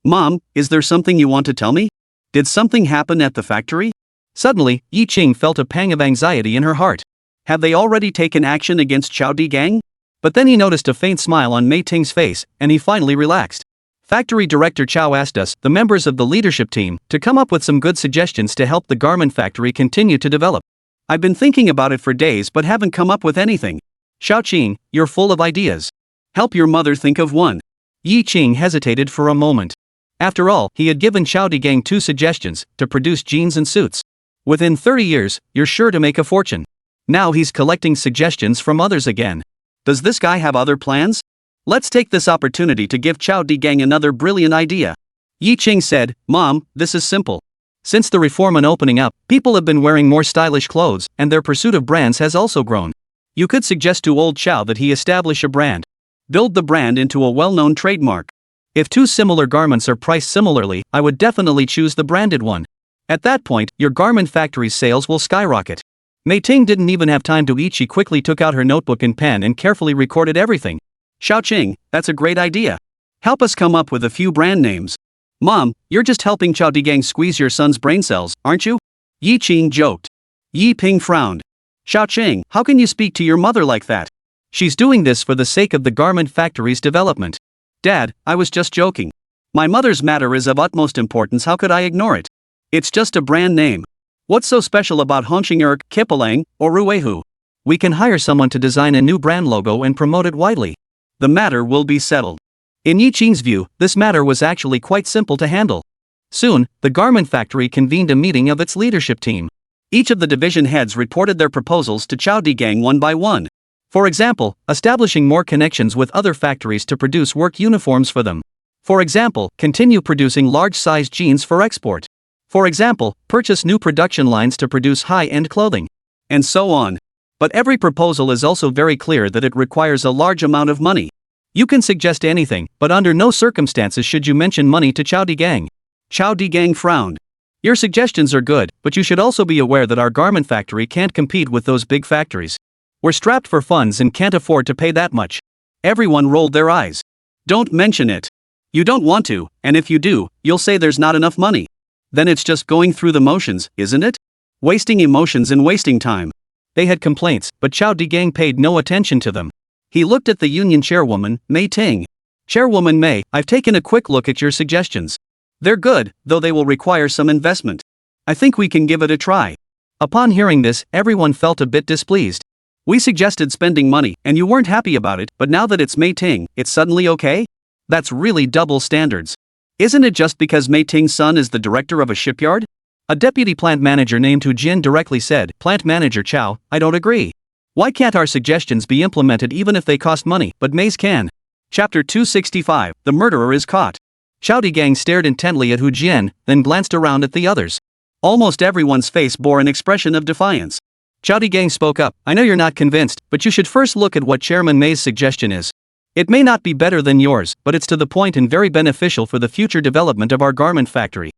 Mom, is there something you want to tell me? Did something happen at the factory? Suddenly, Yi Qing felt a pang of anxiety in her heart. Have they already taken action against Chao Digang? But then he noticed a faint smile on Mei Ting's face, and he finally relaxed. Factory Director Chao asked us, the members of the leadership team, to come up with some good suggestions to help the garment factory continue to develop. I've been thinking about it for days but haven't come up with anything. Xiao Qing, you're full of ideas. Help your mother think of one. Yi Qing hesitated for a moment. After all, he had given Chao Digang 2 suggestions, to produce jeans and suits. Within 30 years, you're sure to make a fortune. Now he's collecting suggestions from others again. Does this guy have other plans? Let's take this opportunity to give Chao Digang another brilliant idea. Yi Qing said, Mom, this is simple. Since the reform and opening up, people have been wearing more stylish clothes, and their pursuit of brands has also grown. You could suggest to old Chao that he establish a brand. Build the brand into a well-known trademark. If 2 similar garments are priced similarly, I would definitely choose the branded one. At that point, your garment factory's sales will skyrocket. Mei Ting didn't even have time to eat, she quickly took out her notebook and pen and carefully recorded everything. Xiao Qing, that's a great idea. Help us come up with a few brand names. Mom, you're just helping Chao Digang squeeze your son's brain cells, aren't you? Yi Qing joked. Yi Ping frowned. Xiao Qing, how can you speak to your mother like that? She's doing this for the sake of the garment factory's development. Dad, I was just joking. My mother's matter is of utmost importance, how could I ignore it? It's just a brand name. What's so special about Hongqingerg, Kipalang, or Ruehu? We can hire someone to design a new brand logo and promote it widely. The matter will be settled. In Yi Qing's view, this matter was actually quite simple to handle. Soon, the garment factory convened a meeting of its leadership team. Each of the division heads reported their proposals to Chao Digang one by one. For example, establishing more connections with other factories to produce work uniforms for them. For example, continue producing large-sized jeans for export. For example, purchase new production lines to produce high-end clothing. And so on. But every proposal is also very clear that it requires a large amount of money. You can suggest anything, but under no circumstances should you mention money to Chao Digang. Chao Digang frowned. Your suggestions are good, but you should also be aware that our garment factory can't compete with those big factories. We're strapped for funds and can't afford to pay that much. Everyone rolled their eyes. Don't mention it. You don't want to, and if you do, you'll say there's not enough money. Then it's just going through the motions, isn't it? Wasting emotions and wasting time. They had complaints, but Chao Digang paid no attention to them. He looked at the union chairwoman, Mei Ting. Chairwoman Mei, I've taken a quick look at your suggestions. They're good, though they will require some investment. I think we can give it a try. Upon hearing this, everyone felt a bit displeased. We suggested spending money, and you weren't happy about it, but now that it's Mei Ting, it's suddenly okay? That's really double standards. Isn't it just because Mei Ting's son is the director of a shipyard? A deputy plant manager named Hu Jin directly said, Plant manager Chao, I don't agree. Why can't our suggestions be implemented even if they cost money, but Mei's can? Chapter 265, The Murderer is Caught. Chao Digang stared intently at Hu Jin, then glanced around at the others. Almost everyone's face bore an expression of defiance. Chao Digang spoke up, I know you're not convinced, but you should first look at what Chairman Mei's suggestion is. It may not be better than yours, but it's to the point and very beneficial for the future development of our garment factory.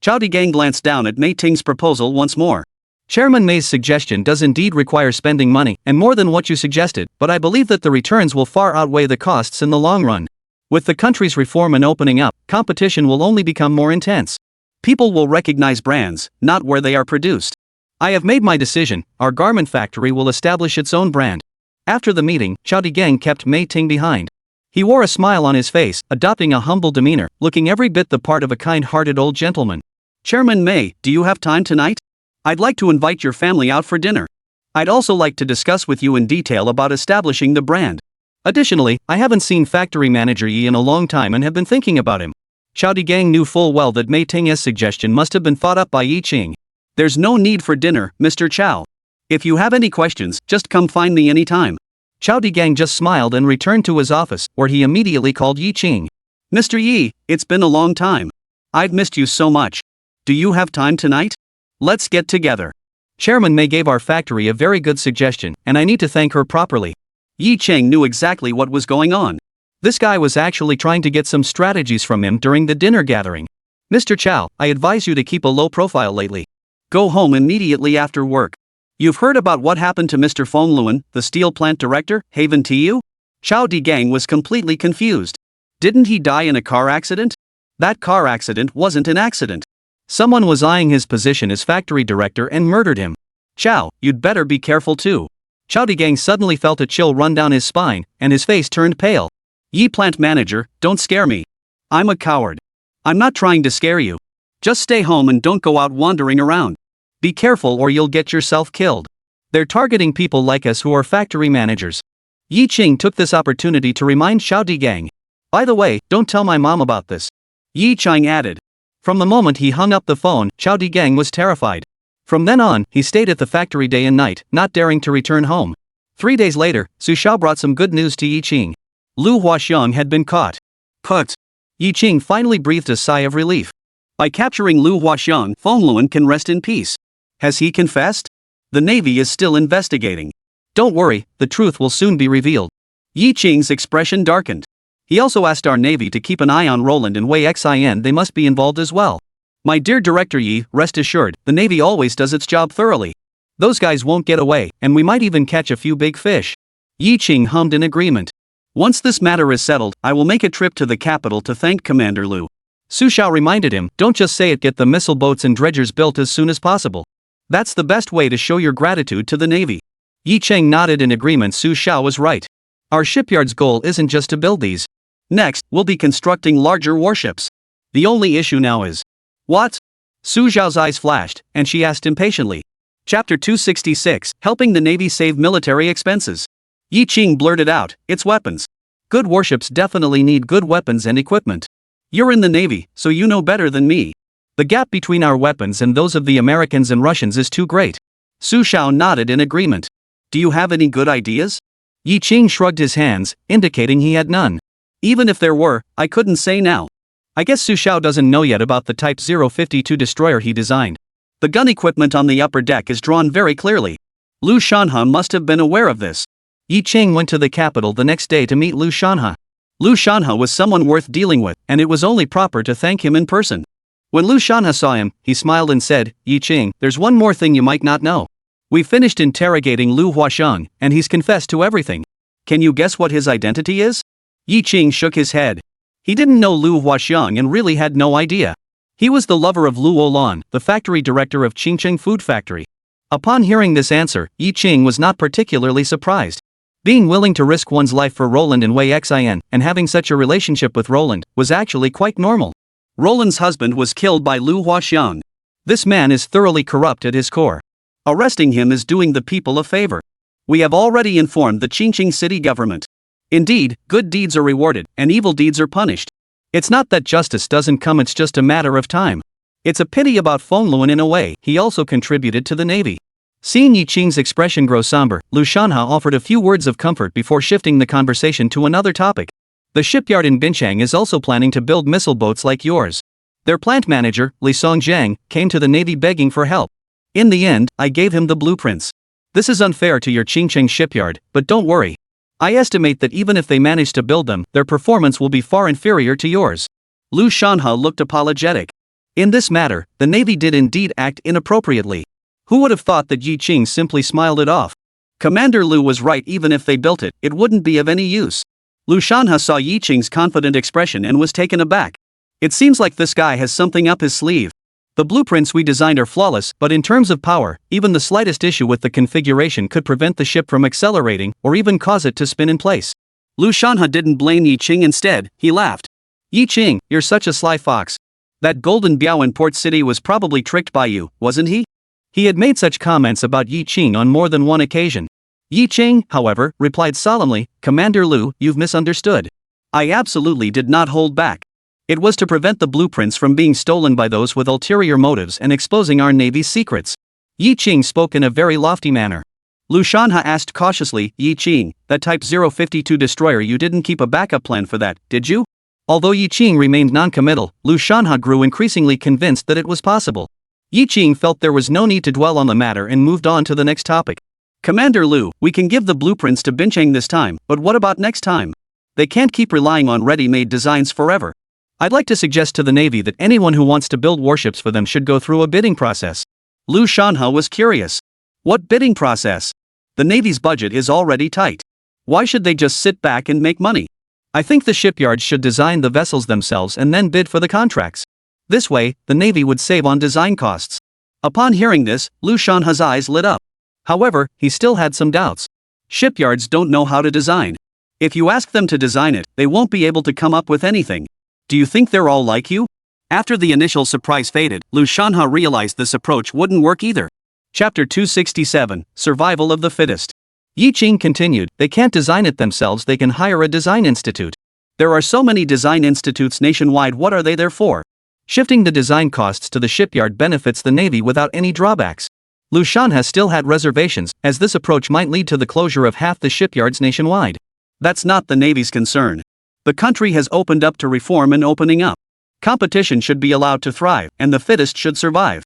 Chao Digang glanced down at Mei Ting's proposal once more. Chairman Mei's suggestion does indeed require spending money, and more than what you suggested, but I believe that the returns will far outweigh the costs in the long run. With the country's reform and opening up, competition will only become more intense. People will recognize brands, not where they are produced. I have made my decision, our garment factory will establish its own brand. After the meeting, Chao Digang kept Mei Ting behind. He wore a smile on his face, adopting a humble demeanor, looking every bit the part of a kind-hearted old gentleman. Chairman May, do you have time tonight? I'd like to invite your family out for dinner. I'd also like to discuss with you in detail about establishing the brand. Additionally, I haven't seen Factory Manager Yi in a long time and have been thinking about him. Xiao Digang knew full well that Mei Ting's suggestion must have been thought up by Yi Qing. There's no need for dinner, Mr. Chow. If you have any questions, just come find me anytime. Xiao Digang just smiled and returned to his office, where he immediately called Yi Qing. Mr. Yi, it's been a long time. I've missed you so much. Do you have time tonight? Let's get together. Chairman Mei gave our factory a very good suggestion, and I need to thank her properly. Yi Qing knew exactly what was going on. This guy was actually trying to get some strategies from him during the dinner gathering. Mr. Chow, I advise you to keep a low profile lately. Go home immediately after work. You've heard about what happened to Mr. Feng Luan, the steel plant director, Haven TU? Xiao Digang was completely confused. Didn't he die in a car accident? That car accident wasn't an accident. Someone was eyeing his position as factory director and murdered him. Chow, you'd better be careful too. Xiao Digang suddenly felt a chill run down his spine, and his face turned pale. Yi plant manager, don't scare me. I'm a coward. I'm not trying to scare you. Just stay home and don't go out wandering around. Be careful or you'll get yourself killed. They're targeting people like us who are factory managers. Yi Qing took this opportunity to remind Xiao Digang. By the way, don't tell my mom about this. Yi Qing added. From the moment he hung up the phone, Xiao Digang was terrified. From then on, he stayed at the factory day and night, not daring to return home. 3 days later, Su Xiao brought some good news to Yi Qing. Lu Huaxiang had been caught. Put. Yi Qing finally breathed a sigh of relief. By capturing Lu Huaxiang, Feng Luan can rest in peace. Has he confessed? The Navy is still investigating. Don't worry, the truth will soon be revealed. Yi Qing's expression darkened. He also asked our Navy to keep an eye on Roland and Wei Xin, they must be involved as well. My dear Director Yi, rest assured, the Navy always does its job thoroughly. Those guys won't get away, and we might even catch a few big fish. Yi Qing hummed in agreement. Once this matter is settled, I will make a trip to the capital to thank Commander Lu. Su Xiao reminded him, don't just say it, get the missile boats and dredgers built as soon as possible. That's the best way to show your gratitude to the Navy. Yi Qing nodded in agreement. Su Xiao was right. Our shipyard's goal isn't just to build these. Next, we'll be constructing larger warships. The only issue now is... What? Su Xiao's eyes flashed, and she asked impatiently. Chapter 266, Helping the Navy Save Military Expenses. Yi Qing blurted out, it's weapons. Good warships definitely need good weapons and equipment. You're in the Navy, so you know better than me. The gap between our weapons and those of the Americans and Russians is too great. Su Xiao nodded in agreement. Do you have any good ideas? Yi Qing shrugged his hands, indicating he had none. Even if there were, I couldn't say now. I guess Su Xiao doesn't know yet about the Type 052 destroyer he designed. The gun equipment on the upper deck is drawn very clearly. Lu Shanhe must have been aware of this. Yi Qing went to the capital the next day to meet Lu Shanhe. Lu Shanhe was someone worth dealing with, and it was only proper to thank him in person. When Lu Shanhe saw him, he smiled and said, Yi Qing, there's one more thing you might not know. We finished interrogating Lu Huaxiang, and he's confessed to everything. Can you guess what his identity is? Yi Qing shook his head. He didn't know Lu Huaxiang and really had no idea. He was the lover of Lu Olan, the factory director of Qingcheng Food Factory. Upon hearing this answer, Yi Qing was not particularly surprised. Being willing to risk one's life for Roland and Wei Xin, and having such a relationship with Roland, was actually quite normal. Roland's husband was killed by Lu Huaxiang. This man is thoroughly corrupt at his core. Arresting him is doing the people a favor. We have already informed the Qingcheng city government. Indeed, good deeds are rewarded, and evil deeds are punished. It's not that justice doesn't come, it's just a matter of time. It's a pity about Feng Luan in a way, he also contributed to the Navy. Seeing Yi Qing's expression grow somber, Lu Shanhe offered a few words of comfort before shifting the conversation to another topic. The shipyard in Binchang is also planning to build missile boats like yours. Their plant manager, Li Songjiang, came to the Navy begging for help. In the end, I gave him the blueprints. This is unfair to your Qingcheng shipyard, but don't worry. I estimate that even if they manage to build them, their performance will be far inferior to yours. Lu Shanhe looked apologetic. In this matter, the Navy did indeed act inappropriately. Who would have thought that Yi Qing simply smiled it off? Commander Lu was right, even if they built it, it wouldn't be of any use. Lu Shanhe saw Yi Qing's confident expression and was taken aback. It seems like this guy has something up his sleeve. The blueprints we designed are flawless, but in terms of power, even the slightest issue with the configuration could prevent the ship from accelerating or even cause it to spin in place. Lu Shanha didn't blame Yi Qing, instead, he laughed. Yi Qing, you're such a sly fox. That golden Biao in Port City was probably tricked by you, wasn't he? He had made such comments about Yi Qing on more than one occasion. Yi Qing, however, replied solemnly, Commander Lu, you've misunderstood. I absolutely did not hold back. It was to prevent the blueprints from being stolen by those with ulterior motives and exposing our Navy's secrets. Yi Qing spoke in a very lofty manner. Lu Shanha asked cautiously, Yi Qing, that Type 052 destroyer, you didn't keep a backup plan for that, did you? Although Yi Qing remained non-committal, Lu Shanha grew increasingly convinced that it was possible. Yi Qing felt there was no need to dwell on the matter and moved on to the next topic. Commander Lu, we can give the blueprints to Bincheng this time, but what about next time? They can't keep relying on ready-made designs forever. I'd like to suggest to the Navy that anyone who wants to build warships for them should go through a bidding process. Lu Shanha was curious. What bidding process? The Navy's budget is already tight. Why should they just sit back and make money? I think the shipyards should design the vessels themselves and then bid for the contracts. This way, the Navy would save on design costs. Upon hearing this, Lu Shanha's eyes lit up. However, he still had some doubts. Shipyards don't know how to design. If you ask them to design it, they won't be able to come up with anything. Do you think they're all like you? After the initial surprise faded, Lu Shanha realized this approach wouldn't work either. Chapter 267, Survival of the Fittest. Yi Qing continued, they can't design it themselves, they can hire a design institute. There are so many design institutes nationwide, what are they there for? Shifting the design costs to the shipyard benefits the Navy without any drawbacks. Lu Shanha still had reservations, as this approach might lead to the closure of half the shipyards nationwide. That's not the Navy's concern. The country has opened up to reform and opening up. Competition should be allowed to thrive, and the fittest should survive.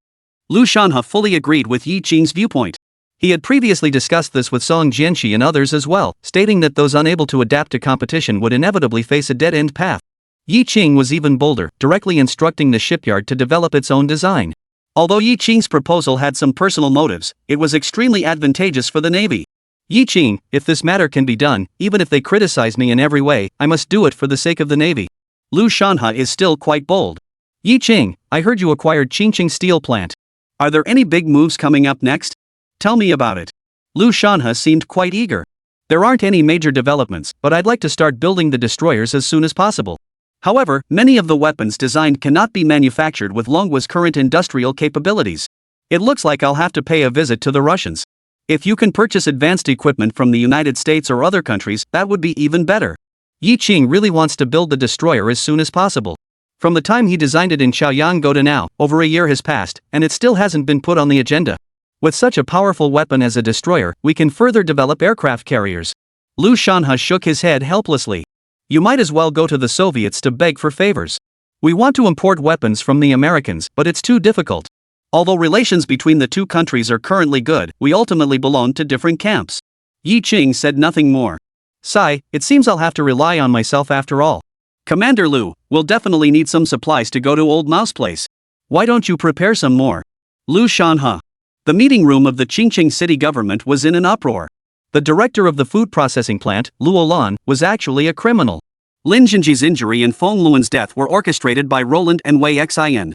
Lu Shanha fully agreed with Yi Qing's viewpoint. He had previously discussed this with Song Jianxi and others as well, stating that those unable to adapt to competition would inevitably face a dead-end path. Yi Qing was even bolder, directly instructing the shipyard to develop its own design. Although Yi Qing's proposal had some personal motives, it was extremely advantageous for the Navy. Yi Qing, if this matter can be done, even if they criticize me in every way, I must do it for the sake of the Navy. Lu Shanha is still quite bold. Yi Qing, I heard you acquired Qingqing Steel Plant. Are there any big moves coming up next? Tell me about it. Lu Shanha seemed quite eager. There aren't any major developments, but I'd like to start building the destroyers as soon as possible. However, many of the weapons designed cannot be manufactured with Longwa's current industrial capabilities. It looks like I'll have to pay a visit to the Russians. If you can purchase advanced equipment from the United States or other countries, that would be even better. Yi Qing really wants to build the destroyer as soon as possible. From the time he designed it in Chaoyanggo to now, over a year has passed, and it still hasn't been put on the agenda. With such a powerful weapon as a destroyer, we can further develop aircraft carriers. Lu Shanha shook his head helplessly. You might as well go to the Soviets to beg for favors. We want to import weapons from the Americans, but it's too difficult. Although relations between the two countries are currently good, we ultimately belong to different camps. Yi Qing said nothing more. Sigh, it seems I'll have to rely on myself after all. Commander Lu, we'll definitely need some supplies to go to Old Mouse Place. Why don't you prepare some more? Lu Shanha. The meeting room of the Qingqing city government was in an uproar. The director of the food processing plant, Luo Lan, was actually a criminal. Lin Jinji's injury and Feng Luan's death were orchestrated by Roland and Wei Xin.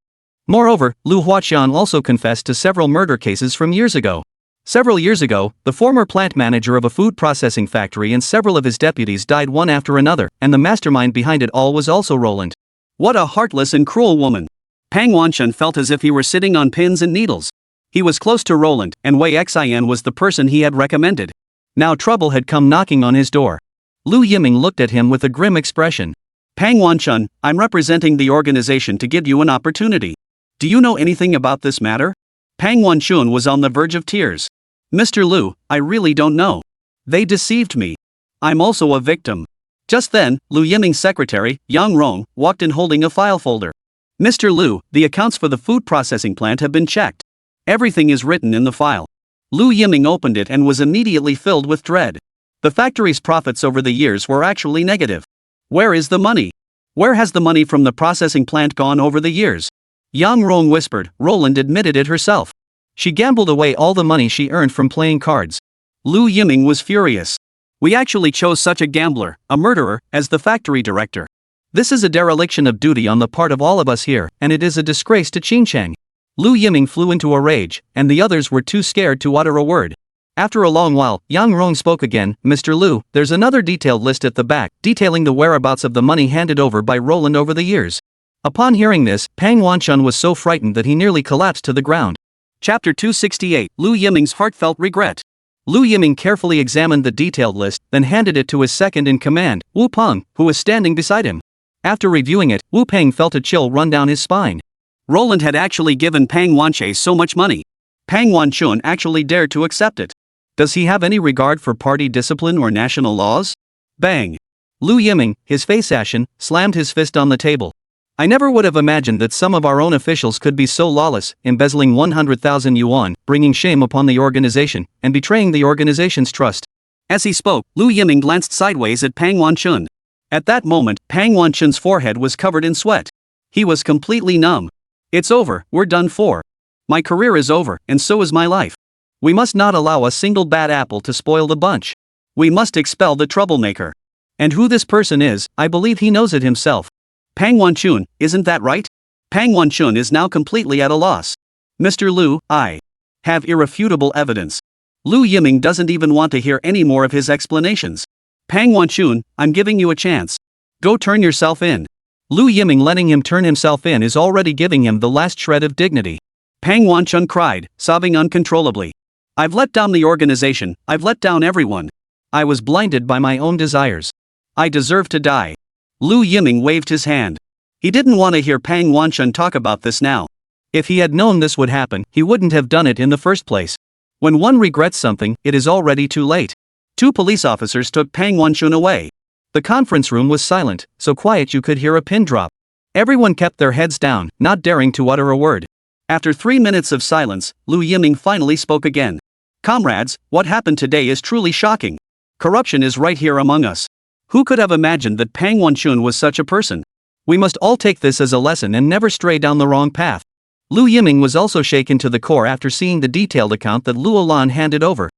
Moreover, Lu Huaqian also confessed to several murder cases from years ago. Several years ago, the former plant manager of a food processing factory and several of his deputies died one after another, and the mastermind behind it all was also Roland. What a heartless and cruel woman. Pang Wanshan felt as if he were sitting on pins and needles. He was close to Roland, and Wei Xin was the person he had recommended. Now trouble had come knocking on his door. Lu Yiming looked at him with a grim expression. Pang Wanchun, I'm representing the organization to give you an opportunity. Do you know anything about this matter? Pang Wanchun was on the verge of tears. Mr. Lu, I really don't know. They deceived me. I'm also a victim. Just then, Lu Yiming's secretary, Yang Rong, walked in holding a file folder. Mr. Lu, the accounts for the food processing plant have been checked. Everything is written in the file. Lu Yiming opened it and was immediately filled with dread. The factory's profits over the years were actually negative. Where is the money? Where has the money from the processing plant gone over the years? Yang Rong whispered. Roland admitted it herself. She gambled away all the money she earned from playing cards. Lu Yiming was furious. We actually chose such a gambler, a murderer, as the factory director. This is a dereliction of duty on the part of all of us here, and it is a disgrace to Qingcheng. Lu Yiming flew into a rage, and the others were too scared to utter a word. After a long while, Yang Rong spoke again. Mr. Liu, there's another detailed list at the back, detailing the whereabouts of the money handed over by Roland over the years. Upon hearing this, Pang Wanchun was so frightened that he nearly collapsed to the ground. Chapter 268, Lu Yiming's heartfelt regret. Lu Yiming carefully examined the detailed list, then handed it to his second-in-command, Wu Peng, who was standing beside him. After reviewing it, Wu Peng felt a chill run down his spine. Roland had actually given Pang Wanche so much money. Pang Wanchun actually dared to accept it. Does he have any regard for party discipline or national laws? Bang! Lu Yiming, his face ashen, slammed his fist on the table. I never would have imagined that some of our own officials could be so lawless, embezzling 100,000 yuan, bringing shame upon the organization, and betraying the organization's trust. As he spoke, Lu Yiming glanced sideways at Pang Wanchun. At that moment, Pang Wanchun's forehead was covered in sweat. He was completely numb. It's over, we're done for. My career is over, and so is my life. We must not allow a single bad apple to spoil the bunch. We must expel the troublemaker. And who this person is, I believe he knows it himself. Pang Wanchun, isn't that right? Pang Wanchun is now completely at a loss. Mr. Liu, I have irrefutable evidence. Lu Yiming doesn't even want to hear any more of his explanations. Pang Wanchun, I'm giving you a chance. Go turn yourself in. Lu Yiming letting him turn himself in is already giving him the last shred of dignity. Pang Wanchun cried, sobbing uncontrollably. I've let down the organization, I've let down everyone. I was blinded by my own desires. I deserve to die. Lu Yiming waved his hand. He didn't want to hear Pang Wanchun talk about this now. If he had known this would happen, he wouldn't have done it in the first place. When one regrets something, it is already too late. 2 police officers took Pang Wanchun away. The conference room was silent, so quiet you could hear a pin drop. Everyone kept their heads down, not daring to utter a word. After 3 minutes of silence, Lu Yiming finally spoke again. Comrades, what happened today is truly shocking. Corruption is right here among us. Who could have imagined that Pang Wanchun was such a person? We must all take this as a lesson and never stray down the wrong path. Lu Yiming was also shaken to the core after seeing the detailed account that Luo Lan handed over.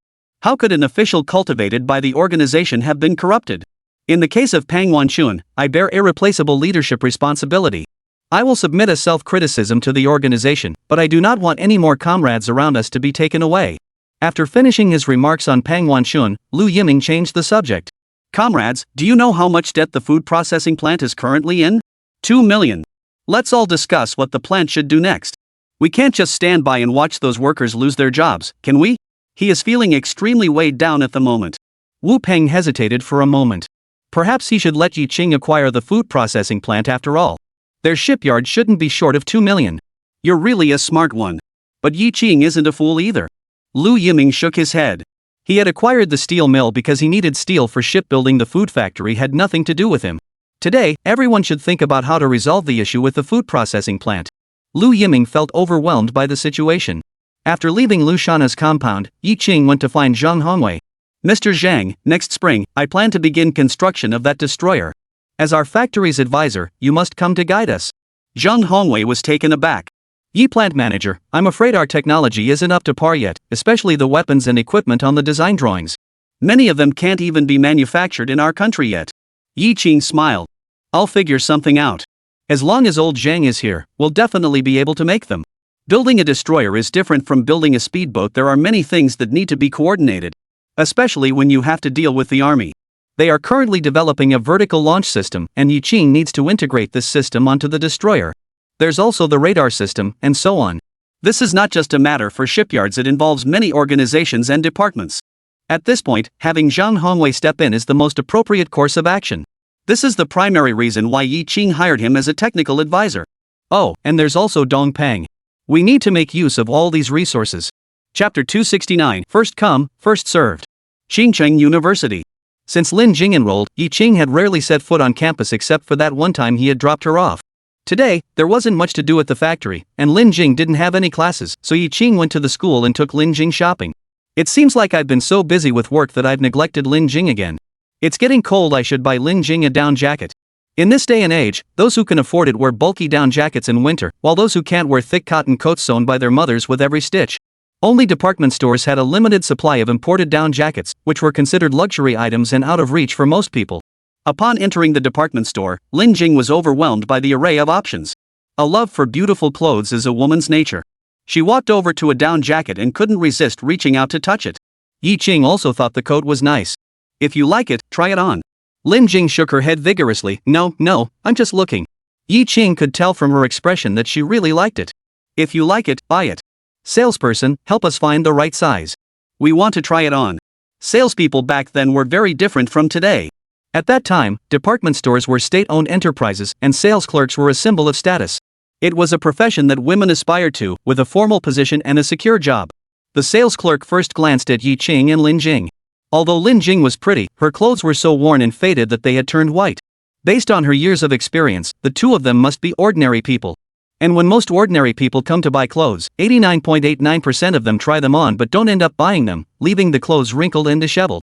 How could an official cultivated by the organization have been corrupted? In the case of Pang Wanchun, I bear irreplaceable leadership responsibility. I will submit a self-criticism to the organization, but I do not want any more comrades around us to be taken away. After finishing his remarks on Pang Wanchun, Lu Yiming changed the subject. Comrades, do you know how much debt the food processing plant is currently in? 2 million. Let's all discuss what the plant should do next. We can't just stand by and watch those workers lose their jobs, can we? He is feeling extremely weighed down at the moment. Wu Peng hesitated for a moment. Perhaps he should let Yi Qing acquire the food processing plant after all. Their shipyard shouldn't be short of 2 million. You're really a smart one. But Yi Qing isn't a fool either. Lu Yiming shook his head. He had acquired the steel mill because he needed steel for shipbuilding. The food factory had nothing to do with him. Today, everyone should think about how to resolve the issue with the food processing plant. Lu Yiming felt overwhelmed by the situation. After leaving Lu Shana's compound, Yi Qing went to find Zhang Hongwei. Mr. Zhang, next spring, I plan to begin construction of that destroyer. As our factory's advisor, you must come to guide us. Zhang Hongwei was taken aback. Yi plant manager, I'm afraid our technology isn't up to par yet, especially the weapons and equipment on the design drawings. Many of them can't even be manufactured in our country yet. Yi Qing smiled. I'll figure something out. As long as old Zhang is here, we'll definitely be able to make them. Building a destroyer is different from building a speedboat. There are many things that need to be coordinated. Especially when you have to deal with the army. They are currently developing a vertical launch system, and Yi Qing needs to integrate this system onto the destroyer. There's also the radar system, and so on. This is not just a matter for shipyards, it involves many organizations and departments. At this point, having Zhang Hongwei step in is the most appropriate course of action. This is the primary reason why Yi Qing hired him as a technical advisor. Oh, and there's also Dong Peng. We need to make use of all these resources. Chapter 269, First Come, First Served. Qingcheng University. Since Lin Jing enrolled, Yi Qing had rarely set foot on campus except for that one time he had dropped her off. Today, there wasn't much to do at the factory, and Lin Jing didn't have any classes, so Yi Qing went to the school and took Lin Jing shopping. It seems like I've been so busy with work that I've neglected Lin Jing again. It's getting cold, I should buy Lin Jing a down jacket. In this day and age, those who can afford it wear bulky down jackets in winter, while those who can't wear thick cotton coats sewn by their mothers with every stitch. Only department stores had a limited supply of imported down jackets, which were considered luxury items and out of reach for most people. Upon entering the department store, Lin Jing was overwhelmed by the array of options. A love for beautiful clothes is a woman's nature. She walked over to a down jacket and couldn't resist reaching out to touch it. Yi Qing also thought the coat was nice. If you like it, try it on. Lin Jing shook her head vigorously. No, I'm just looking. Yi Qing could tell from her expression that she really liked it. If you like it, buy it. Salesperson, help us find the right size. We want to try it on. Salespeople back then were very different from today. At that time, department stores were state-owned enterprises and sales clerks were a symbol of status. It was a profession that women aspired to, with a formal position and a secure job. The sales clerk first glanced at Yi Qing and Lin Jing. Although Lin Jing was pretty, her clothes were so worn and faded that they had turned white. Based on her years of experience, the two of them must be ordinary people. And when most ordinary people come to buy clothes, 89.89% of them try them on but don't end up buying them, leaving the clothes wrinkled and disheveled.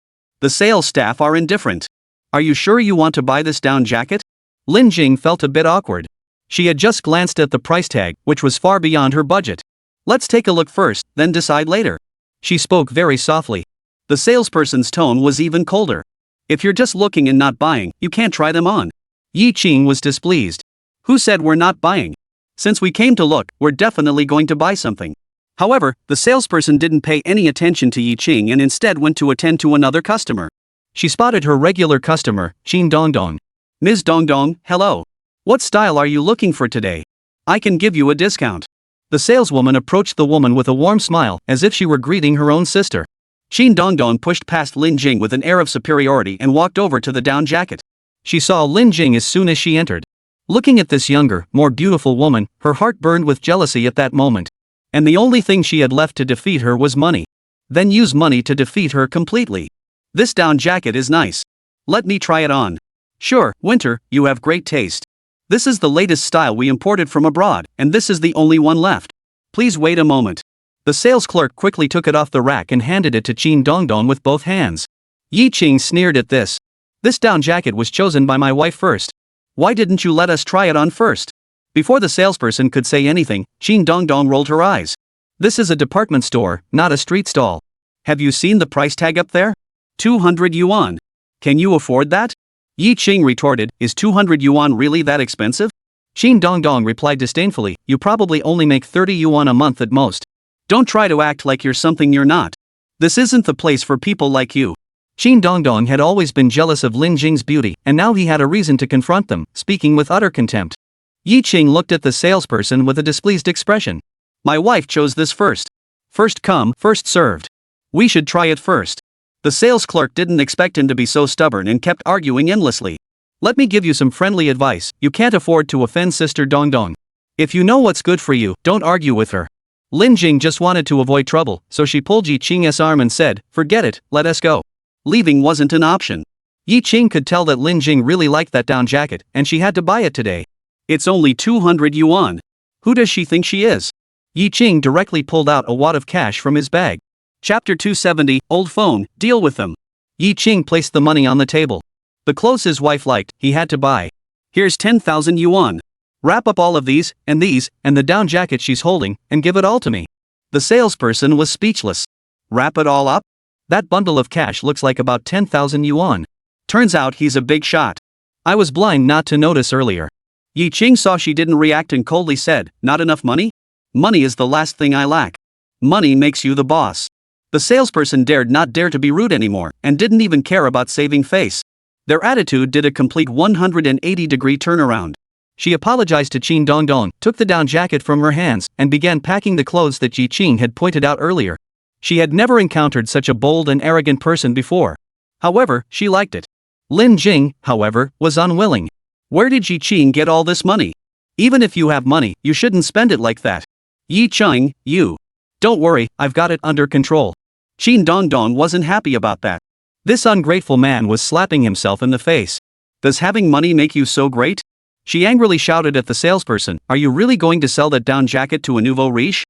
The sales staff are indifferent. Are you sure you want to buy this down jacket? Lin Jing felt a bit awkward. She had just glanced at the price tag, which was far beyond her budget. Let's take a look first, then decide later. She spoke very softly. The salesperson's tone was even colder. If you're just looking and not buying, you can't try them on. Yi Qing was displeased. Who said we're not buying? Since we came to look, we're definitely going to buy something. However, the salesperson didn't pay any attention to Yi Qing and instead went to attend to another customer. She spotted her regular customer, Qin Dongdong. Ms. Dongdong, hello. What style are you looking for today? I can give you a discount. The saleswoman approached the woman with a warm smile, as if she were greeting her own sister. Qin Dongdong pushed past Lin Jing with an air of superiority and walked over to the down jacket. She saw Lin Jing as soon as she entered. Looking at this younger, more beautiful woman, her heart burned with jealousy at that moment. And the only thing she had left to defeat her was money. Then use money to defeat her completely. This down jacket is nice. Let me try it on. Sure, Winter, you have great taste. This is the latest style we imported from abroad, and this is the only one left. Please wait a moment. The sales clerk quickly took it off the rack and handed it to Qin Dongdong with both hands. Yi Qing sneered at this. This down jacket was chosen by my wife first. Why didn't you let us try it on first? Before the salesperson could say anything, Qin Dongdong rolled her eyes. This is a department store, not a street stall. Have you seen the price tag up there? 200 yuan. Can you afford that? Yi Qing retorted, is 200 yuan really that expensive? Qin Dongdong replied disdainfully, you probably only make 30 yuan a month at most. Don't try to act like you're something you're not. This isn't the place for people like you. Qin Dongdong had always been jealous of Lin Jing's beauty, and now he had a reason to confront them, speaking with utter contempt. Yi Qing looked at the salesperson with a displeased expression. My wife chose this first. First come, first served. We should try it first. The sales clerk didn't expect him to be so stubborn and kept arguing endlessly. Let me give you some friendly advice, you can't afford to offend Sister Dongdong. If you know what's good for you, don't argue with her. Lin Jing just wanted to avoid trouble, so she pulled Yi Qing's arm and said, forget it, let us go. Leaving wasn't an option. Yi Qing could tell that Lin Jing really liked that down jacket, and she had to buy it today. It's only 200 yuan. Who does she think she is? Yi Qing directly pulled out a wad of cash from his bag. Chapter 270, Old Phone, Deal with them. Yi Qing placed the money on the table. The clothes his wife liked, he had to buy. Here's 10,000 yuan. Wrap up all of these, and the down jacket she's holding, and give it all to me. The salesperson was speechless. Wrap it all up? That bundle of cash looks like about 10,000 yuan. Turns out he's a big shot. I was blind not to notice earlier. Yi Qing saw she didn't react and coldly said, not enough money? Money is the last thing I lack. Money makes you the boss. The salesperson dared not dare to be rude anymore, and didn't even care about saving face. Their attitude did a complete 180-degree turnaround. She apologized to Qin Dongdong, took the down jacket from her hands, and began packing the clothes that Yi Qing had pointed out earlier. She had never encountered such a bold and arrogant person before. However, she liked it. Lin Jing, however, was unwilling. Where did Yi Qing get all this money? Even if you have money, you shouldn't spend it like that. Yi Qing, you. Don't worry, I've got it under control. Qin Dongdong wasn't happy about that. This ungrateful man was slapping himself in the face. Does having money make you so great? She angrily shouted at the salesperson, are you really going to sell that down jacket to a nouveau riche?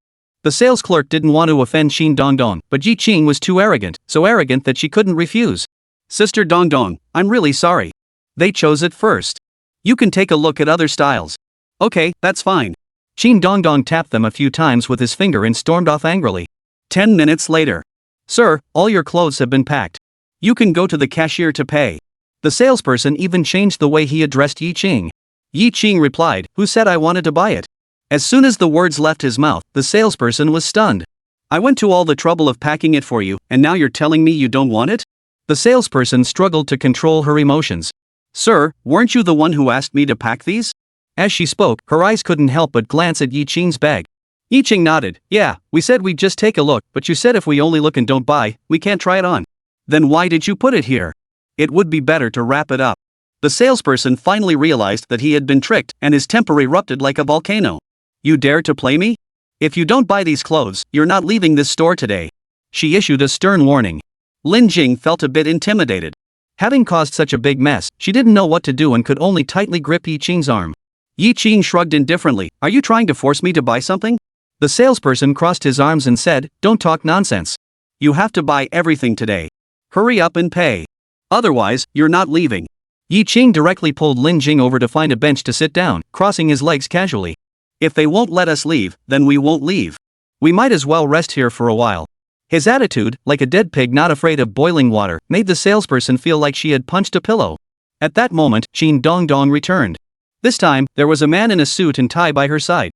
The sales clerk didn't want to offend Qin Dongdong, but Yi Qing was too arrogant, so arrogant that she couldn't refuse. Sister Dongdong, I'm really sorry. They chose it first. You can take a look at other styles. Okay, that's fine. Qin Dongdong tapped them a few times with his finger and stormed off angrily. 10 minutes later. Sir, all your clothes have been packed. You can go to the cashier to pay. The salesperson even changed the way he addressed Yi Qing. Yi Qing replied, who said I wanted to buy it? As soon as the words left his mouth, the salesperson was stunned. I went to all the trouble of packing it for you, and now you're telling me you don't want it? The salesperson struggled to control her emotions. Sir, weren't you the one who asked me to pack these? As she spoke, her eyes couldn't help but glance at Yi Qing's bag. Yi Qing nodded. Yeah, we said we'd just take a look, but you said if we only look and don't buy, we can't try it on. Then why did you put it here? It would be better to wrap it up. The salesperson finally realized that he had been tricked, and his temper erupted like a volcano. You dare to play me? If you don't buy these clothes, you're not leaving this store today. She issued a stern warning. Lin Jing felt a bit intimidated. Having caused such a big mess, she didn't know what to do and could only tightly grip Yi Qing's arm. Yi Qing shrugged indifferently. Are you trying to force me to buy something? The salesperson crossed his arms and said, Don't talk nonsense. You have to buy everything today. Hurry up and pay. Otherwise, you're not leaving. Yi Qing directly pulled Lin Jing over to find a bench to sit down, crossing his legs casually. If they won't let us leave, then we won't leave. We might as well rest here for a while. His attitude, like a dead pig not afraid of boiling water, made the salesperson feel like she had punched a pillow. At that moment, Qin Dongdong returned. This time, there was a man in a suit and tie by her side.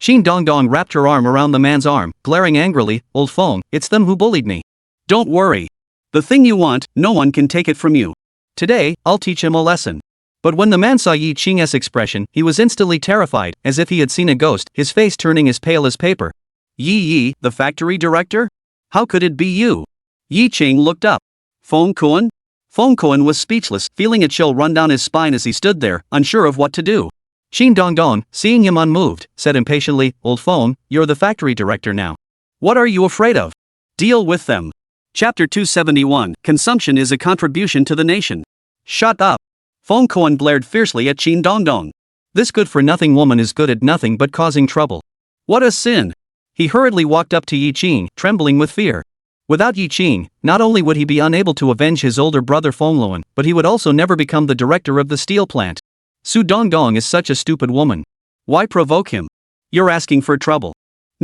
Qin Dongdong wrapped her arm around the man's arm, glaring angrily, Old Feng, it's them who bullied me. Don't worry. The thing you want, no one can take it from you. Today, I'll teach him a lesson. But when the man saw Yi Qing's expression, he was instantly terrified, as if he had seen a ghost, his face turning as pale as paper. Yi, the factory director? How could it be you? Yi Qing looked up. Feng Kuan? Feng Kuan was speechless, feeling a chill run down his spine as he stood there, unsure of what to do. Qin Dongdong, seeing him unmoved, said impatiently, Old Feng, you're the factory director now. What are you afraid of? Deal with them. Chapter 271, Consumption is a Contribution to the Nation. Shut up. Feng Kuan blared fiercely at Qin Dongdong. This good-for-nothing woman is good at nothing but causing trouble. What a sin! He hurriedly walked up to Yi Qing, trembling with fear. Without Yi Qing, not only would he be unable to avenge his older brother Feng Luan, but he would also never become the director of the steel plant. Su Dongdong is such a stupid woman. Why provoke him? You're asking for trouble.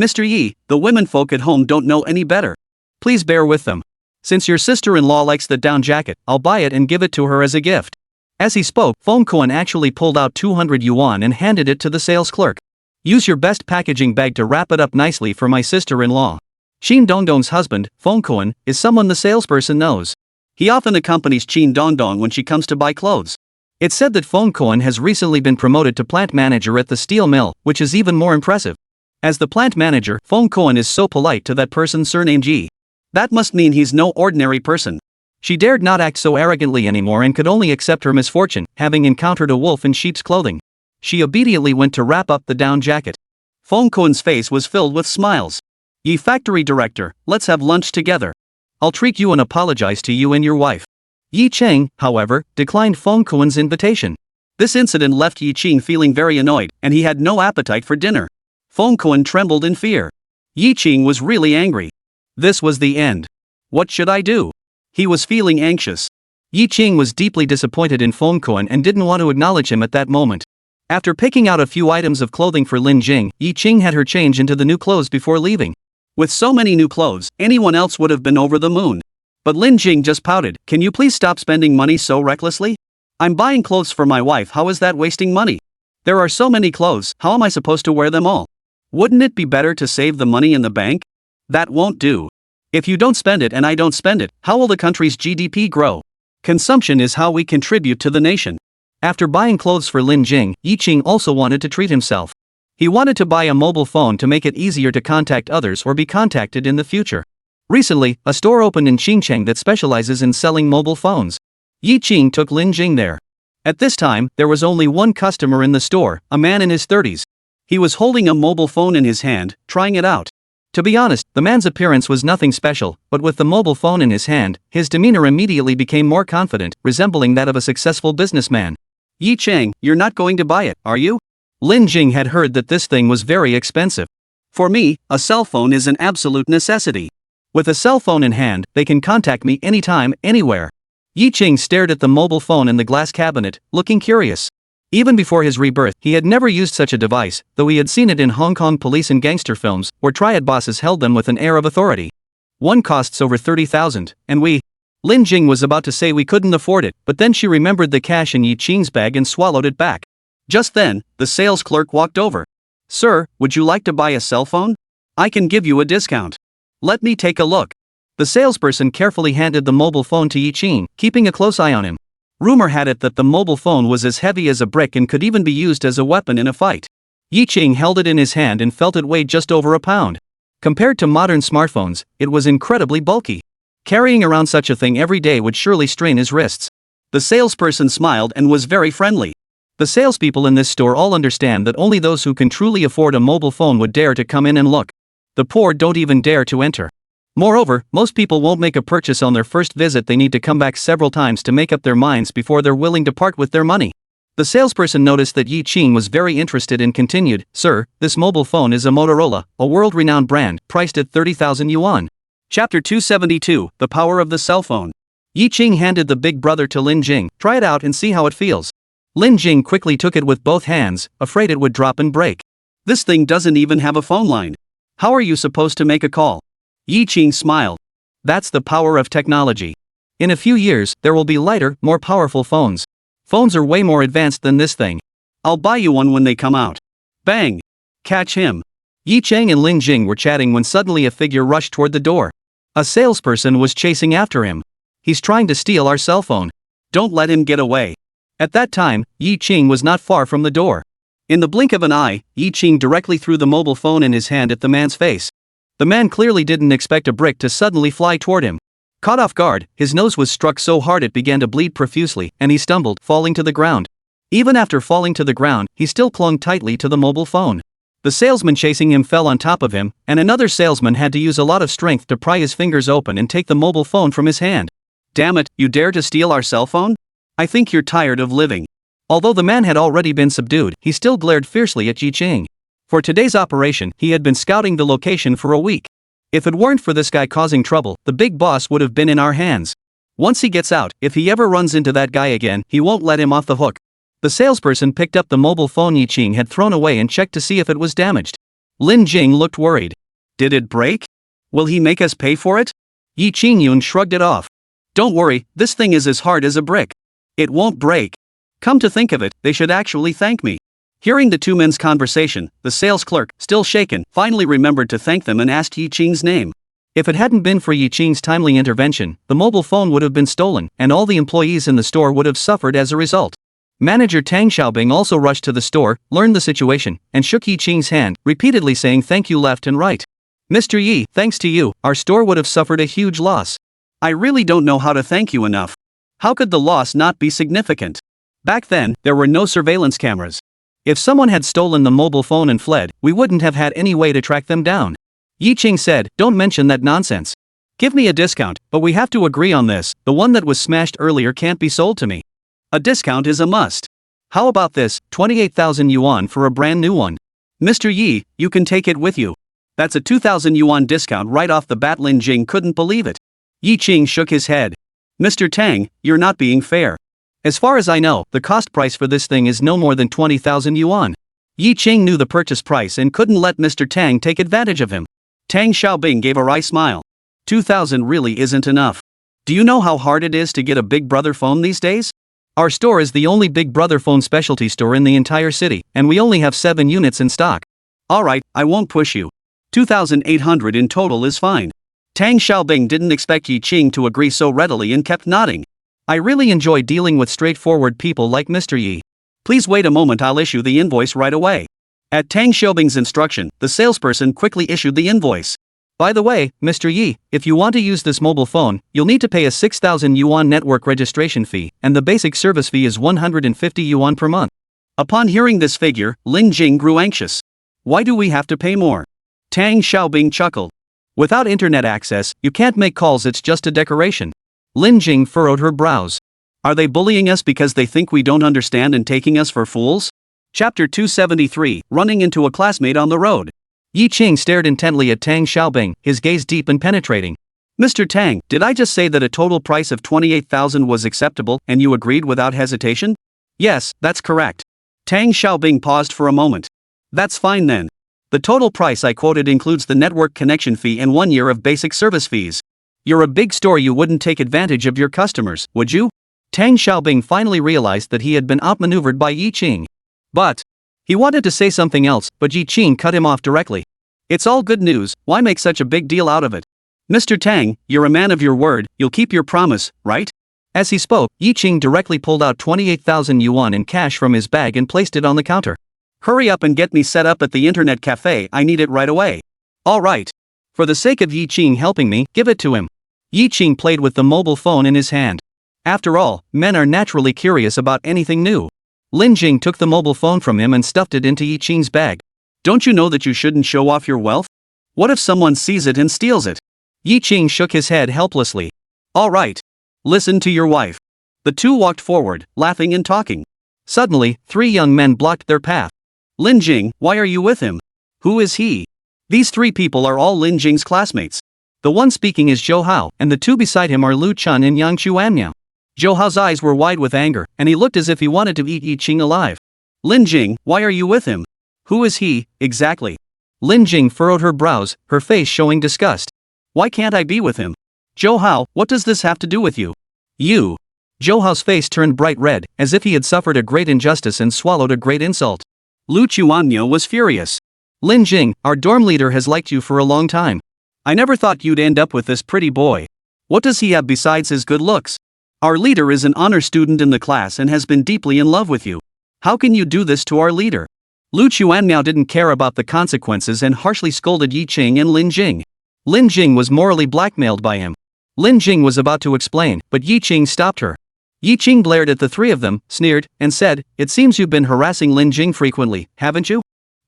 Mr. Yi, the womenfolk at home don't know any better. Please bear with them. Since your sister-in-law likes the down jacket, I'll buy it and give it to her as a gift. As he spoke, Feng Kuan actually pulled out 200 yuan and handed it to the sales clerk. Use your best packaging bag to wrap it up nicely for my sister-in-law. Qin Dongdong's husband, Feng Kuan, is someone the salesperson knows. He often accompanies Qin Dongdong when she comes to buy clothes. It's said that Feng Kuan has recently been promoted to plant manager at the steel mill, which is even more impressive. As the plant manager, Feng Kuan is so polite to that person surnamed Ji. That must mean he's no ordinary person. She dared not act so arrogantly anymore and could only accept her misfortune, having encountered a wolf in sheep's clothing. She obediently went to wrap up the down jacket. Feng Kuan's face was filled with smiles. Ye factory director, let's have lunch together. I'll treat you and apologize to you and your wife. Yi Qing, however, declined Feng Kuan's invitation. This incident left Yi Qing feeling very annoyed, and he had no appetite for dinner. Feng Kuan trembled in fear. Yi Qing was really angry. This was the end. What should I do? He was feeling anxious. Yi Qing was deeply disappointed in Feng Kuan and didn't want to acknowledge him at that moment. After picking out a few items of clothing for Lin Jing, Yi Qing had her change into the new clothes before leaving. With so many new clothes, anyone else would have been over the moon. But Lin Jing just pouted. Can you please stop spending money so recklessly? I'm buying clothes for my wife, how is that wasting money? There are so many clothes, how am I supposed to wear them all? Wouldn't it be better to save the money in the bank? That won't do. If you don't spend it and I don't spend it, how will the country's GDP grow? Consumption is how we contribute to the nation. After buying clothes for Lin Jing, Yi Qing also wanted to treat himself. He wanted to buy a mobile phone to make it easier to contact others or be contacted in the future. Recently, a store opened in Xinjiang that specializes in selling mobile phones. Yi Qing took Lin Jing there. At this time, there was only one customer in the store, a man in his 30s. He was holding a mobile phone in his hand, trying it out. To be honest, the man's appearance was nothing special, but with the mobile phone in his hand, his demeanor immediately became more confident, resembling that of a successful businessman. Yi Qing, you're not going to buy it, are you? Lin Jing had heard that this thing was very expensive. For me, a cell phone is an absolute necessity. With a cell phone in hand, they can contact me anytime, anywhere. Yi Qing stared at the mobile phone in the glass cabinet, looking curious. Even before his rebirth, he had never used such a device, though he had seen it in Hong Kong police and gangster films, where triad bosses held them with an air of authority. One costs over 30,000, and Lin Jing was about to say we couldn't afford it, but then she remembered the cash in Yi Qing's bag and swallowed it back. Just then, the sales clerk walked over. Sir, would you like to buy a cell phone? I can give you a discount. Let me take a look. The salesperson carefully handed the mobile phone to Yi Qing, keeping a close eye on him. Rumor had it that the mobile phone was as heavy as a brick and could even be used as a weapon in a fight. Yi Qing held it in his hand and felt it weighed just over a pound. Compared to modern smartphones, it was incredibly bulky. Carrying around such a thing every day would surely strain his wrists. The salesperson smiled and was very friendly. The salespeople in this store all understand that only those who can truly afford a mobile phone would dare to come in and look. The poor don't even dare to enter. Moreover, most people won't make a purchase on their first visit. They need to come back several times to make up their minds before they're willing to part with their money. The salesperson noticed that Yi Qing was very interested and continued, "Sir, this mobile phone is a Motorola, a world-renowned brand, priced at 30,000 yuan. Chapter 272, The Power of the Cell Phone. Yi Qing handed the big brother to Lin Jing. "Try it out and see how it feels." Lin Jing quickly took it with both hands, afraid it would drop and break. "This thing doesn't even have a phone line. How are you supposed to make a call?" Yi Qing smiled. "That's the power of technology. In a few years, there will be lighter, more powerful phones. Phones are way more advanced than this thing. I'll buy you one when they come out." Bang! Catch him. Yi Qing and Lin Jing were chatting when suddenly a figure rushed toward the door. A salesperson was chasing after him. "He's trying to steal our cell phone. Don't let him get away." At that time, Yi Qing was not far from the door. In the blink of an eye, Yi Qing directly threw the mobile phone in his hand at the man's face. The man clearly didn't expect a brick to suddenly fly toward him. Caught off guard, his nose was struck so hard it began to bleed profusely, and he stumbled, falling to the ground. Even after falling to the ground, he still clung tightly to the mobile phone. The salesman chasing him fell on top of him, and another salesman had to use a lot of strength to pry his fingers open and take the mobile phone from his hand. "Damn it, you dare to steal our cell phone? I think you're tired of living." Although the man had already been subdued, he still glared fiercely at Yi Qing. For today's operation, he had been scouting the location for a week. If it weren't for this guy causing trouble, the big boss would have been in our hands. Once he gets out, if he ever runs into that guy again, he won't let him off the hook. The salesperson picked up the mobile phone Yi Qing had thrown away and checked to see if it was damaged. Lin Jing looked worried. "Did it break? Will he make us pay for it?" Yi Qing shrugged it off. "Don't worry, this thing is as hard as a brick. It won't break. Come to think of it, they should actually thank me." Hearing the two men's conversation, the sales clerk, still shaken, finally remembered to thank them and asked Yi Qing's name. If it hadn't been for Yi Qing's timely intervention, the mobile phone would have been stolen, and all the employees in the store would have suffered as a result. Manager Tang Xiaobing also rushed to the store, learned the situation, and shook Yi Qing's hand, repeatedly saying thank you left and right. "Mr. Yi, thanks to you, our store would have suffered a huge loss. I really don't know how to thank you enough. How could the loss not be significant? Back then, there were no surveillance cameras. If someone had stolen the mobile phone and fled, we wouldn't have had any way to track them down." Yi Qing said, "Don't mention that nonsense. Give me a discount, but we have to agree on this. The one that was smashed earlier can't be sold to me. A discount is a must. How about this, 28,000 yuan for a brand new one? Mr. Yi, you can take it with you. That's a 2,000 yuan discount right off the bat." Lin Jing couldn't believe it. Yi Qing shook his head. "Mr. Tang, you're not being fair. As far as I know, the cost price for this thing is no more than 20,000 yuan. Yi Qing knew the purchase price and couldn't let Mr. Tang take advantage of him. Tang Xiaobing gave a wry smile. 2,000 really isn't enough. Do you know how hard it is to get a Big Brother phone these days? Our store is the only Big Brother phone specialty store in the entire city, and we only have 7 units in stock." "Alright, I won't push you. 2,800 in total is fine." Tang Xiaobing didn't expect Yi Qing to agree so readily and kept nodding. "I really enjoy dealing with straightforward people like Mr. Yi. Please wait a moment, I'll issue the invoice right away." At Tang Xiaobing's instruction, the salesperson quickly issued the invoice. "By the way, Mr. Yi, if you want to use this mobile phone, you'll need to pay a 6,000 yuan network registration fee, and the basic service fee is 150 yuan per month." Upon hearing this figure, Lin Jing grew anxious. "Why do we have to pay more?" Tang Xiaobing chuckled. "Without internet access, you can't make calls, it's just a decoration." Lin Jing furrowed her brows. "Are they bullying us because they think we don't understand and taking us for fools?" Chapter 273, Running into a Classmate on the Road. Yi Qing stared intently at Tang Xiaobing, his gaze deep and penetrating. "Mr. Tang, did I just say that a total price of 28,000 was acceptable, and you agreed without hesitation?" "Yes, that's correct." Tang Xiaobing paused for a moment. "That's fine then. The total price I quoted includes the network connection fee and 1 year of basic service fees. You're a big store, you wouldn't take advantage of your customers, would you?" Tang Xiaobing finally realized that he had been outmaneuvered by Yi Qing. But he wanted to say something else, but Yi Qing cut him off directly. "It's all good news, why make such a big deal out of it? Mr. Tang, you're a man of your word, you'll keep your promise, right? As he spoke, Yi Qing directly pulled out 28,000 yuan in cash from his bag and placed it on the counter. Hurry up and get me set up at the internet cafe, I need it right away. All right. For the sake of Yi Qing helping me, give it to him. Yi Qing played with the mobile phone in his hand. After all, men are naturally curious about anything new. Lin Jing took the mobile phone from him and stuffed it into Yi Qing's bag. Don't you know that you shouldn't show off your wealth? What if someone sees it and steals it? Yi Qing shook his head helplessly. All right. Listen to your wife. The two walked forward, laughing and talking. Suddenly, three young men blocked their path. Lin Jing, why are you with him? Who is he? These three people are all Lin Jing's classmates. The one speaking is Zhou Hao, and the two beside him are Lu Chun and Yang Chuanmiao. Zhou Hao's eyes were wide with anger, and he looked as if he wanted to eat Yi Qing alive. Lin Jing, why are you with him? Who is he, exactly? Lin Jing furrowed her brows, her face showing disgust. Why can't I be with him? Zhou Hao, what does this have to do with you? You. Zhou Hao's face turned bright red, as if he had suffered a great injustice and swallowed a great insult. Lu Chuanmiao was furious. Lin Jing, our dorm leader has liked you for a long time. I never thought you'd end up with this pretty boy. What does he have besides his good looks? Our leader is an honor student in the class and has been deeply in love with you. How can you do this to our leader? Lu Chuanmiao didn't care about the consequences and harshly scolded Yi Qing and Lin Jing. Lin Jing was morally blackmailed by him. Lin Jing was about to explain, but Yi Qing stopped her. Yi Qing glared at the three of them, sneered, and said, "It seems you've been harassing Lin Jing frequently, haven't you?"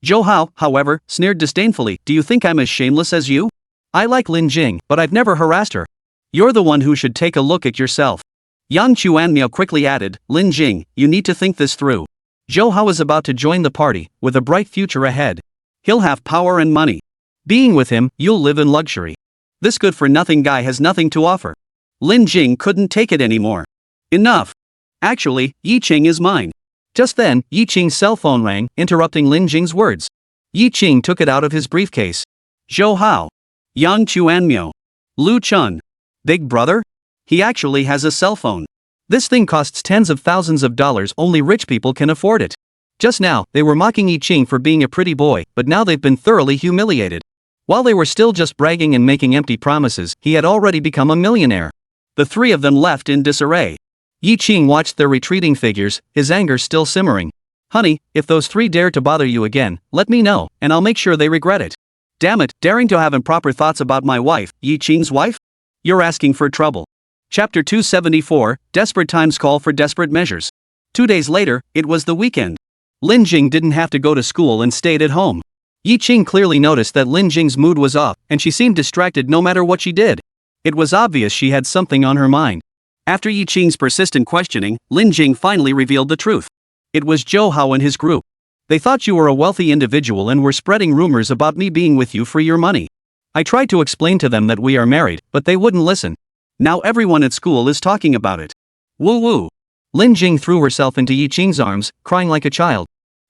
Zhou Hao, however, sneered disdainfully, "Do you think I'm as shameless as you? I like Lin Jing, but I've never harassed her. You're the one who should take a look at yourself." Yang Chuanmiao quickly added, "Lin Jing, you need to think this through. Zhou Hao is about to join the party, with a bright future ahead. He'll have power and money. Being with him, you'll live in luxury. This good-for-nothing guy has nothing to offer." Lin Jing couldn't take it anymore. "Enough. Actually, Yi Qing is mine." Just then, Yi Qing's cell phone rang, interrupting Lin Jing's words. Yi Qing took it out of his briefcase. Zhou Hao. Yang Chuanmiao. Lu Chun. Big brother? He actually has a cell phone. This thing costs tens of thousands of dollars, only rich people can afford it. Just now, they were mocking Yi Qing for being a pretty boy, but now they've been thoroughly humiliated. While they were still just bragging and making empty promises, he had already become a millionaire. The three of them left in disarray. Yi Qing watched their retreating figures, his anger still simmering. "Honey, if those three dare to bother you again, let me know, and I'll make sure they regret it." "Damn it, daring to have improper thoughts about my wife, Yi Qing's wife? You're asking for trouble." Chapter 274, Desperate Times Call for Desperate Measures. 2 days later, it was the weekend. Lin Jing didn't have to go to school and stayed at home. Yi Qing clearly noticed that Lin Jing's mood was off, and she seemed distracted no matter what she did. It was obvious she had something on her mind. After Yi Qing's persistent questioning, Lin Jing finally revealed the truth. It was Zhou Hao and his group. "They thought you were a wealthy individual and were spreading rumors about me being with you for your money. I tried to explain to them that we are married, but they wouldn't listen. Now everyone at school is talking about it." Woo woo. Lin Jing threw herself into Yi Qing's arms, crying like a child.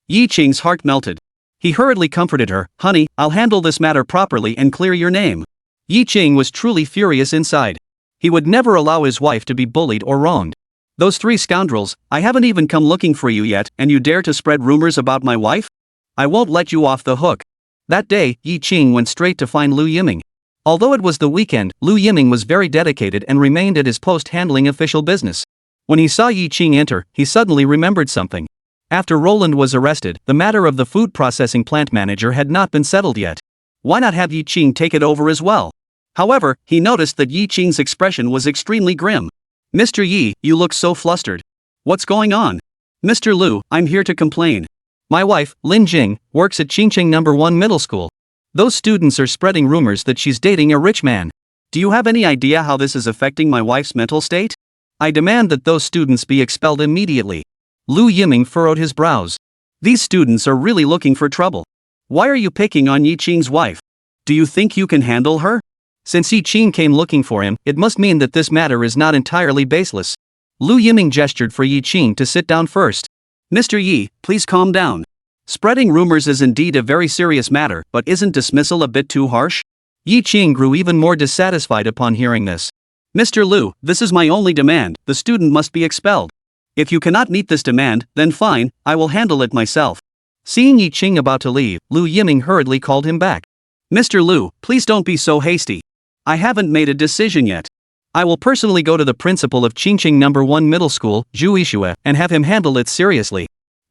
Yi Qing's heart melted. He hurriedly comforted her, "Honey, I'll handle this matter properly and clear your name." Yi Qing was truly furious inside. He would never allow his wife to be bullied or wronged. "Those three scoundrels, I haven't even come looking for you yet, and you dare to spread rumors about my wife? I won't let you off the hook." That day, Yi Qing went straight to find Lu Yiming. Although it was the weekend, Lu Yiming was very dedicated and remained at his post handling official business. When he saw Yi Qing enter, he suddenly remembered something. After Roland was arrested, the matter of the food processing plant manager had not been settled yet. Why not have Yi Qing take it over as well? However, he noticed that Yi Qing's expression was extremely grim. "Mr. Yi, you look so flustered. What's going on?" "Mr. Lu, I'm here to complain. My wife, Lin Jing, works at Qingqing No. 1 Middle School. Those students are spreading rumors that she's dating a rich man. Do you have any idea how this is affecting my wife's mental state? I demand that those students be expelled immediately." Lu Yiming furrowed his brows. "These students are really looking for trouble. Why are you picking on Yi Qing's wife? Do you think you can handle her? Since Yi Qing came looking for him, it must mean that this matter is not entirely baseless." Lu Yiming gestured for Yi Qing to sit down first. "Mr. Yi, please calm down. Spreading rumors is indeed a very serious matter, but isn't dismissal a bit too harsh?" Yi Qing grew even more dissatisfied upon hearing this. "Mr. Lu, this is my only demand, the student must be expelled. If you cannot meet this demand, then fine, I will handle it myself." Seeing Yi Qing about to leave, Lu Yiming hurriedly called him back. "Mr. Lu, please don't be so hasty. I haven't made a decision yet. I will personally go to the principal of Qingqing No. 1 Middle School, Zhu Yixue, and have him handle it seriously.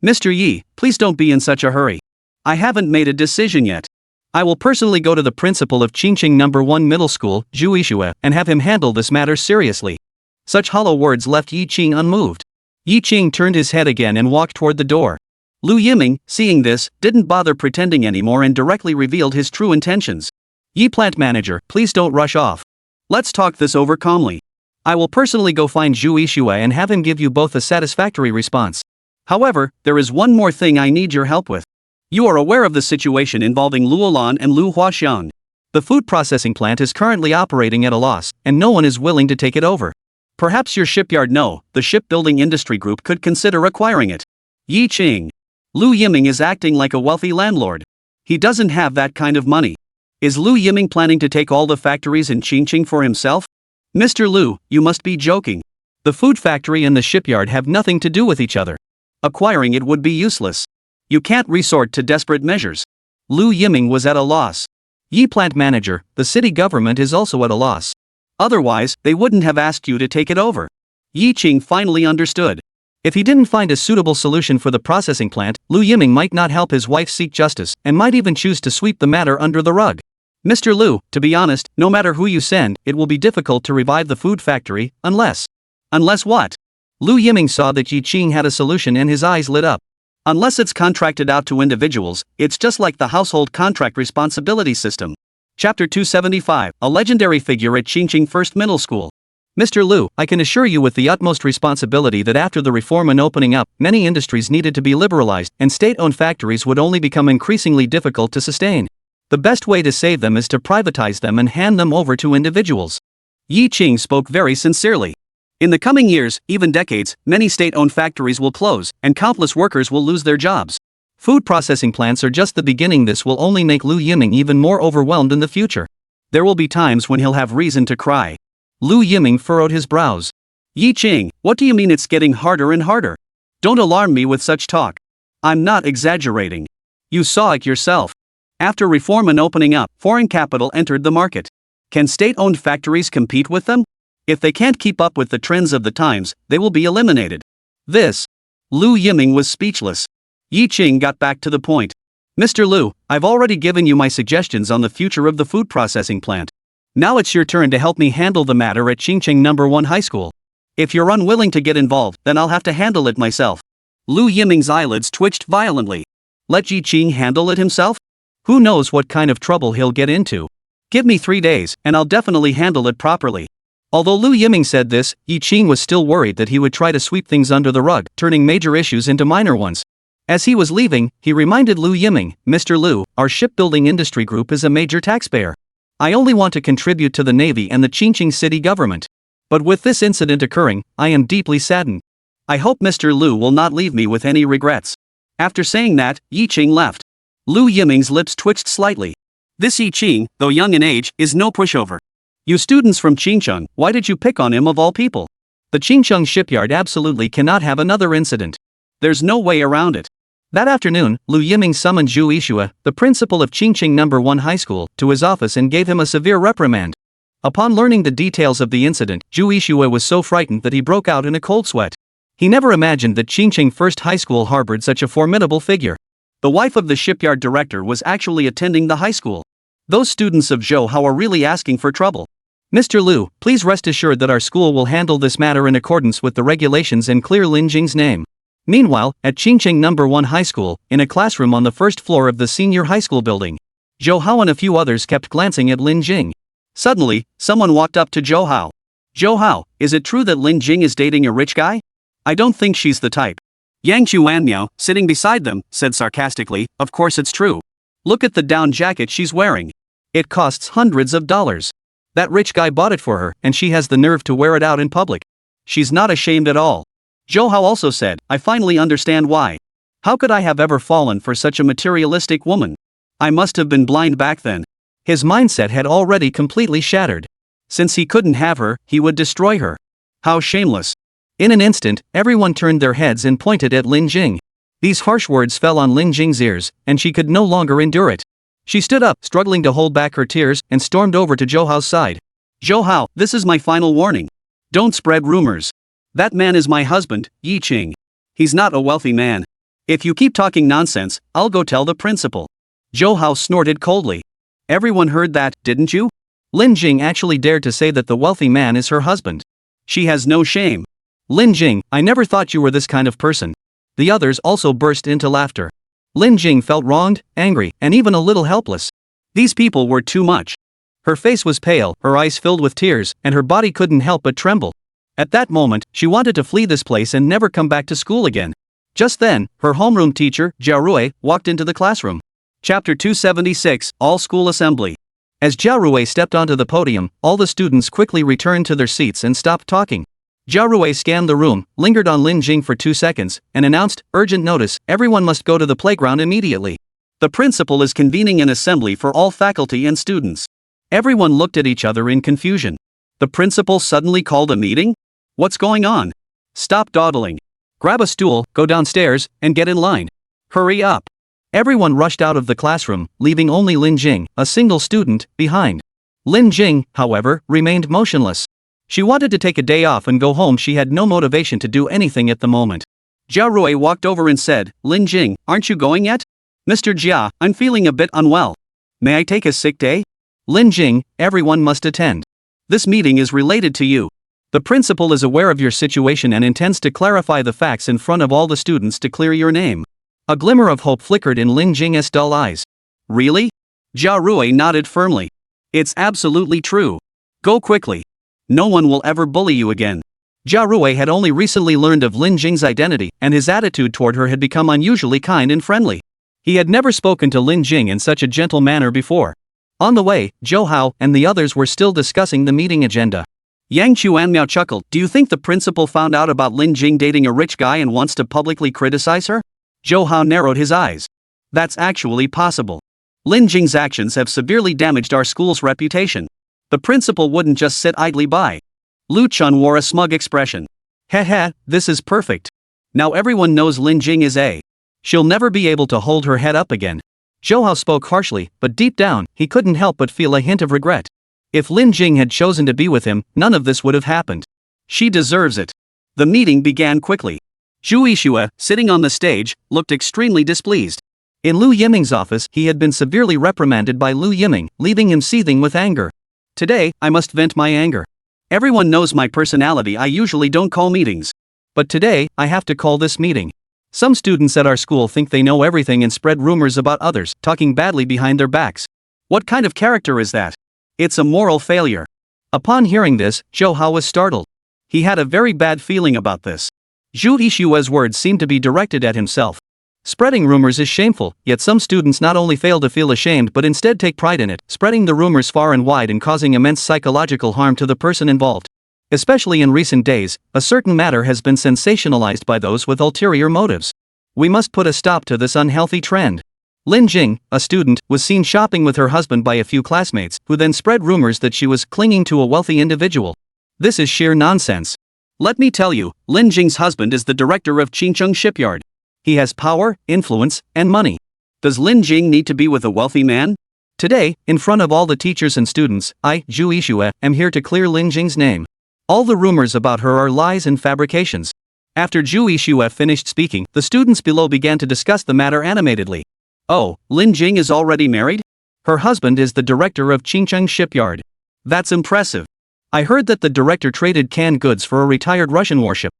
Mr. Yi, please don't be in such a hurry. I haven't made a decision yet. I will personally go to the principal of Qingqing No. 1 Middle School, Zhu Yixue, and have him handle this matter seriously. Such hollow words left Yi Qing unmoved. Yi Qing turned his head again and walked toward the door. Lu Yiming, seeing this, didn't bother pretending anymore and directly revealed his true intentions. Yi plant manager, please don't rush off. Let's talk this over calmly. I will personally go find Zhu Yixue and have him give you both a satisfactory response. However, there is one more thing I need your help with. You are aware of the situation involving Luolan and Lu Huaxiang. The food processing plant is currently operating at a loss, and no one is willing to take it over. Perhaps your shipyard the shipbuilding industry group could consider acquiring it. Yi Qing. Lu Yiming is acting like a wealthy landlord. He doesn't have that kind of money. Is Lu Yiming planning to take all the factories in Qingqing for himself? Mr. Lu, you must be joking. The food factory and the shipyard have nothing to do with each other. Acquiring it would be useless. You can't resort to desperate measures. Lu Yiming was at a loss. Yi plant manager, the city government is also at a loss. Otherwise, they wouldn't have asked you to take it over. Yi Qing finally understood. If he didn't find a suitable solution for the processing plant, Lu Yiming might not help his wife seek justice and might even choose to sweep the matter under the rug. Mr. Lu, to be honest, no matter who you send, it will be difficult to revive the food factory, unless. Unless what? Lu Yiming saw that Yi Qing had a solution and his eyes lit up. Unless it's contracted out to individuals, it's just like the household contract responsibility system. Chapter 275, a legendary figure at Qingqing First Middle School. Mr. Lu, I can assure you with the utmost responsibility that after the reform and opening up, many industries needed to be liberalized, and state-owned factories would only become increasingly difficult to sustain. The best way to save them is to privatize them and hand them over to individuals. Yi Qing spoke very sincerely. In the coming years, even decades, many state-owned factories will close, and countless workers will lose their jobs. Food processing plants are just the beginning. This will only make Lu Yiming even more overwhelmed in the future. There will be times when he'll have reason to cry. Lu Yiming furrowed his brows. Yi Qing, what do you mean it's getting harder and harder? Don't alarm me with such talk. I'm not exaggerating. You saw it yourself. After reform and opening up, foreign capital entered the market. Can state-owned factories compete with them? If they can't keep up with the trends of the times, they will be eliminated. Lu Yiming was speechless. Yi Qing got back to the point. Mr. Lu, I've already given you my suggestions on the future of the food processing plant. Now it's your turn to help me handle the matter at Qingqing No. 1 High School. If you're unwilling to get involved, then I'll have to handle it myself. Lu Yiming's eyelids twitched violently. Let Yi Qing handle it himself? Who knows what kind of trouble he'll get into? Give me 3 days, and I'll definitely handle it properly. Although Lu Yiming said this, Yi Qing was still worried that he would try to sweep things under the rug, turning major issues into minor ones. As he was leaving, he reminded Lu Yiming, Mr. Lu, our shipbuilding industry group is a major taxpayer. I only want to contribute to the Navy and the Qingqing city government. But with this incident occurring, I am deeply saddened. I hope Mr. Lu will not leave me with any regrets. After saying that, Yi Qing left. Lu Yiming's lips twitched slightly. This Yi Qing, though young in age, is no pushover. You students from Qingcheng, why did you pick on him of all people? The Qingcheng shipyard absolutely cannot have another incident. There's no way around it. That afternoon, Lu Yiming summoned Zhu Yixue, the principal of Qingqing No. 1 High School, to his office and gave him a severe reprimand. Upon learning the details of the incident, Zhu Yixue was so frightened that he broke out in a cold sweat. He never imagined that Qingqing First High School harbored such a formidable figure. The wife of the shipyard director was actually attending the high school. Those students of Zhouhao are really asking for trouble. Mr. Lu, please rest assured that our school will handle this matter in accordance with the regulations and clear Lin Jing's name. Meanwhile, at Qingqing No. 1 High School, in a classroom on the first floor of the senior high school building, Zhouhao and a few others kept glancing at Lin Jing. Suddenly, someone walked up to Zhouhao. Zhouhao, is it true that Lin Jing is dating a rich guy? I don't think she's the type. Yang Chuanmiao, sitting beside them, said sarcastically, of course it's true. Look at the down jacket she's wearing. It costs hundreds of dollars. That rich guy bought it for her, and she has the nerve to wear it out in public. She's not ashamed at all. Zhouhao also said, I finally understand why. How could I have ever fallen for such a materialistic woman? I must have been blind back then. His mindset had already completely shattered. Since he couldn't have her, he would destroy her. How shameless. In an instant, everyone turned their heads and pointed at Lin Jing. These harsh words fell on Lin Jing's ears, and she could no longer endure it. She stood up, struggling to hold back her tears, and stormed over to Zhouhao's side. Zhou Hao, this is my final warning. Don't spread rumors. That man is my husband, Yi Qing. He's not a wealthy man. If you keep talking nonsense, I'll go tell the principal. Zhou Hao snorted coldly. Everyone heard that, didn't you? Lin Jing actually dared to say that the wealthy man is her husband. She has no shame. Lin Jing, I never thought you were this kind of person. The others also burst into laughter. Lin Jing felt wronged, angry, and even a little helpless. These people were too much. Her face was pale, her eyes filled with tears, and her body couldn't help but tremble. At that moment, she wanted to flee this place and never come back to school again. Just then, her homeroom teacher, Jia Rui, walked into the classroom. Chapter 276, All School Assembly. As Jia Rui stepped onto the podium, all the students quickly returned to their seats and stopped talking. Jia Rui scanned the room, lingered on Lin Jing for 2 seconds, and announced, "Urgent notice, everyone must go to the playground immediately. The principal is convening an assembly for all faculty and students." Everyone looked at each other in confusion. The principal suddenly called a meeting? What's going on? Stop dawdling. Grab a stool, go downstairs, and get in line. Hurry up. Everyone rushed out of the classroom, leaving only Lin Jing, a single student, behind. Lin Jing, however, remained motionless. She wanted to take a day off and go home. She had no motivation to do anything at the moment. Jia Rui walked over and said, "Lin Jing, aren't you going yet?" "Mr. Jia, I'm feeling a bit unwell. May I take a sick day?" "Lin Jing, everyone must attend. This meeting is related to you. The principal is aware of your situation and intends to clarify the facts in front of all the students to clear your name." A glimmer of hope flickered in Lin Jing's dull eyes. "Really?" Jia Rui nodded firmly. "It's absolutely true. Go quickly. No one will ever bully you again." Jia Rui had only recently learned of Lin Jing's identity, and his attitude toward her had become unusually kind and friendly. He had never spoken to Lin Jing in such a gentle manner before. On the way, Zhou Hao and the others were still discussing the meeting agenda. Yang Chuanmiao chuckled. "Do you think the principal found out about Lin Jing dating a rich guy and wants to publicly criticize her?" Zhou Hao narrowed his eyes. "That's actually possible. Lin Jing's actions have severely damaged our school's reputation. The principal wouldn't just sit idly by." Lu Chun wore a smug expression. "Heh, this is perfect. Now everyone knows Lin Jing is a. She'll never be able to hold her head up again." Zhou Hao spoke harshly, but deep down, he couldn't help but feel a hint of regret. If Lin Jing had chosen to be with him, none of this would have happened. She deserves it. The meeting began quickly. Zhu Yixue, sitting on the stage, looked extremely displeased. In Lu Yiming's office, he had been severely reprimanded by Lu Yiming, leaving him seething with anger. "Today, I must vent my anger. Everyone knows my personality. I usually don't call meetings. But today, I have to call this meeting. Some students at our school think they know everything and spread rumors about others, talking badly behind their backs. What kind of character is that? It's a moral failure." Upon hearing this, Zhou Hao was startled. He had a very bad feeling about this. Zhu Yixue's words seemed to be directed at himself. Spreading rumors is shameful, yet some students not only fail to feel ashamed but instead take pride in it, spreading the rumors far and wide and causing immense psychological harm to the person involved. Especially in recent days, a certain matter has been sensationalized by those with ulterior motives. We must put a stop to this unhealthy trend. Lin Jing, a student, was seen shopping with her husband by a few classmates, who then spread rumors that she was clinging to a wealthy individual. This is sheer nonsense. Let me tell you, Lin Jing's husband is the director of Qingcheng Shipyard. He has power, influence, and money. Does Lin Jing need to be with a wealthy man? Today, in front of all the teachers and students, I, Zhu Yixue, am here to clear Lin Jing's name. All the rumors about her are lies and fabrications." After Zhu Yixue finished speaking, the students below began to discuss the matter animatedly. "Oh, Lin Jing is already married? Her husband is the director of Qingcheng Shipyard. That's impressive. I heard that the director traded canned goods for a retired Russian warship.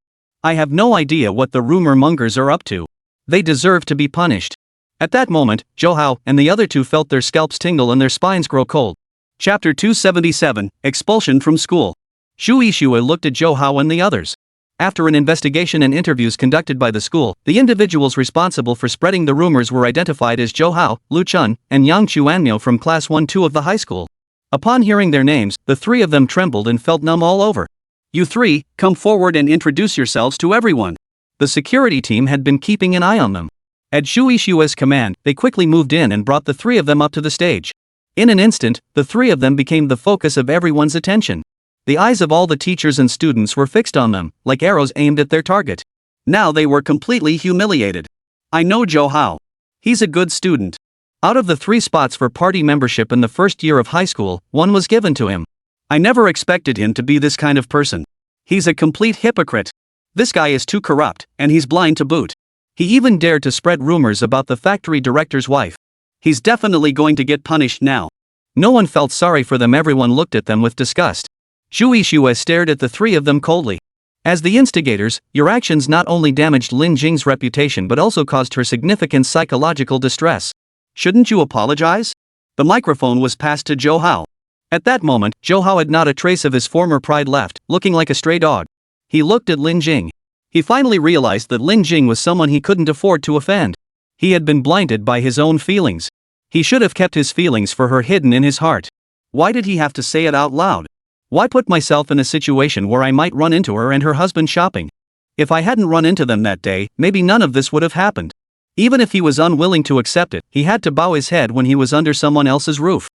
I have no idea what the rumor mongers are up to. They deserve to be punished." At that moment, Zhou Hao and the other two felt their scalps tingle and their spines grow cold. Chapter 277, Expulsion from School. Zhu Yixue looked at Zhou Hao and the others. After an investigation and interviews conducted by the school, the individuals responsible for spreading the rumors were identified as Zhou Hao, Lu Chun, and Yang Chuanmiao from Class 1-2 of the high school. Upon hearing their names, the three of them trembled and felt numb all over. "You three, come forward and introduce yourselves to everyone." The security team had been keeping an eye on them. At Zhu Yixue's command, they quickly moved in and brought the three of them up to the stage. In an instant, the three of them became the focus of everyone's attention. The eyes of all the teachers and students were fixed on them, like arrows aimed at their target. Now they were completely humiliated. "I know Zhou Hao. He's a good student. Out of the 3 spots for party membership in the first year of high school, 1 was given to him. I never expected him to be this kind of person. He's a complete hypocrite. This guy is too corrupt, and he's blind to boot. He even dared to spread rumors about the factory director's wife. He's definitely going to get punished now. No one felt sorry for them. Everyone looked at them with disgust. Zhu Yixue stared at the three of them coldly. As the instigators, your actions not only damaged Lin Jing's reputation but also caused her significant psychological distress. Shouldn't you apologize? The microphone was passed to Zhou Hao. At that moment, Zhou Hao had not a trace of his former pride left, looking like a stray dog. He looked at Lin Jing. He finally realized that Lin Jing was someone he couldn't afford to offend. He had been blinded by his own feelings. He should have kept his feelings for her hidden in his heart. Why did he have to say it out loud? Why put myself in a situation where I might run into her and her husband shopping? If I hadn't run into them that day, maybe none of this would have happened. Even if he was unwilling to accept it, he had to bow his head when he was under someone else's roof.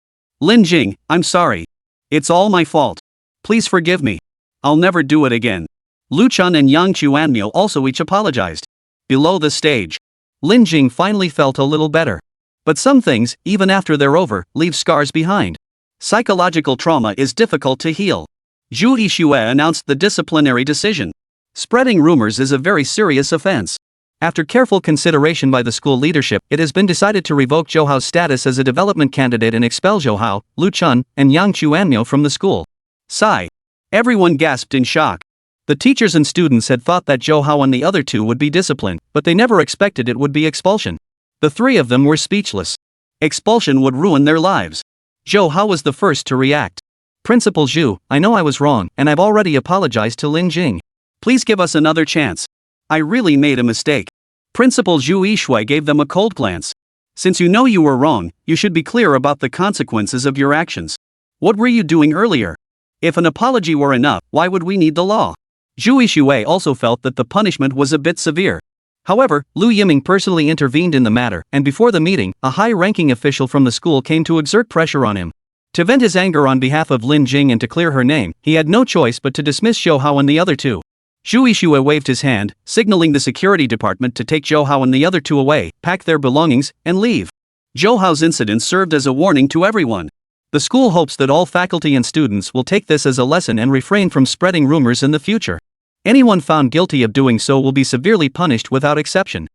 Lin Jing, I'm sorry. It's all my fault. Please forgive me. I'll never do it again. Lu Chun and Yang Chuanmiao also each apologized. Below the stage, Lin Jing finally felt a little better. But some things, even after they're over, leave scars behind. Psychological trauma is difficult to heal. Zhu Yixue announced the disciplinary decision. Spreading rumors is a very serious offense. After careful consideration by the school leadership, it has been decided to revoke Zhou Hao's status as a development candidate and expel Zhou Hao, Lu Chun, and Yang Chuanmiao from the school. Sigh. Everyone gasped in shock. The teachers and students had thought that Zhou Hao and the other two would be disciplined, but they never expected it would be expulsion. The three of them were speechless. Expulsion would ruin their lives. Zhou Hao was the first to react. Principal Zhu, I know I was wrong, and I've already apologized to Lin Jing. Please give us another chance. I really made a mistake. Principal Zhu Yixue gave them a cold glance. Since you know you were wrong, you should be clear about the consequences of your actions. What were you doing earlier? If an apology were enough, why would we need the law? Zhu Yixue also felt that the punishment was a bit severe. However, Lu Yiming personally intervened in the matter, and before the meeting, a high-ranking official from the school came to exert pressure on him. To vent his anger on behalf of Lin Jing and to clear her name, he had no choice but to dismiss Zhou Hao and the other two. Zhu Yixue waved his hand, signaling the security department to take Zhou Hao and the other two away, pack their belongings, and leave. Zhou Hao's incident served as a warning to everyone. The school hopes that all faculty and students will take this as a lesson and refrain from spreading rumors in the future. Anyone found guilty of doing so will be severely punished without exception.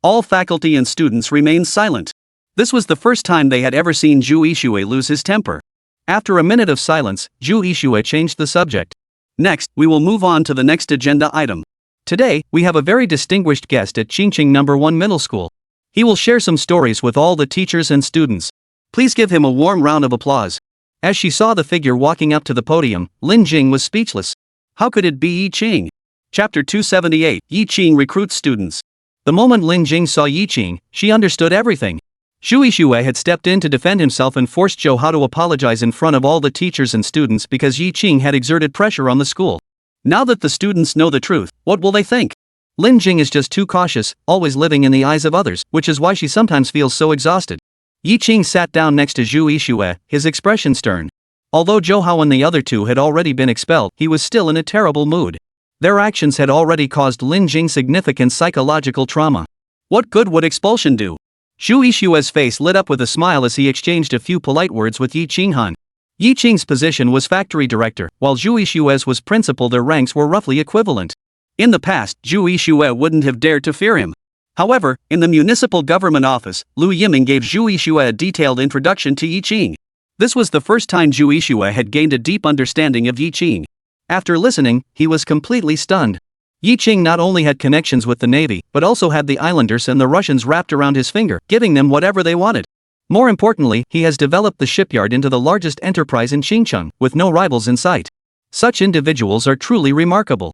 All faculty and students remained silent. This was the first time they had ever seen Zhu Yixue lose his temper. After a minute of silence, Zhu Yixue changed the subject. Next, we will move on to the next agenda item. Today, we have a very distinguished guest at Qingqing No. 1 Middle School. He will share some stories with all the teachers and students. Please give him a warm round of applause. As she saw the figure walking up to the podium, Lin Jing was speechless. How could it be Yi Qing? Chapter 278, Yi Qing recruits students. The moment Lin Jing saw Yi Qing, she understood everything. Zhu Yixue had stepped in to defend himself and forced Zhou Hao to apologize in front of all the teachers and students because Yi Qing had exerted pressure on the school. Now that the students know the truth, what will they think? Lin Jing is just too cautious, always living in the eyes of others, which is why she sometimes feels so exhausted. Yi Qing sat down next to Zhu Yixue, his expression stern. Although Zhou Hao and the other two had already been expelled, he was still in a terrible mood. Their actions had already caused Lin Jing significant psychological trauma. What good would expulsion do? Zhu Yixue's face lit up with a smile as he exchanged a few polite words with Yi Qinghan. Yi Qing's position was factory director, while Zhu Yixue's was principal. Their ranks were roughly equivalent. In the past, Zhu Yixue wouldn't have dared to fear him. However, in the municipal government office, Lu Yiming gave Zhu Yixue a detailed introduction to Yi Qing. This was the first time Zhu Yixue had gained a deep understanding of Yi Qing. After listening, he was completely stunned. Yi Qing not only had connections with the Navy, but also had the islanders and the Russians wrapped around his finger, giving them whatever they wanted. More importantly, he has developed the shipyard into the largest enterprise in Qingcheng, with no rivals in sight. Such individuals are truly remarkable.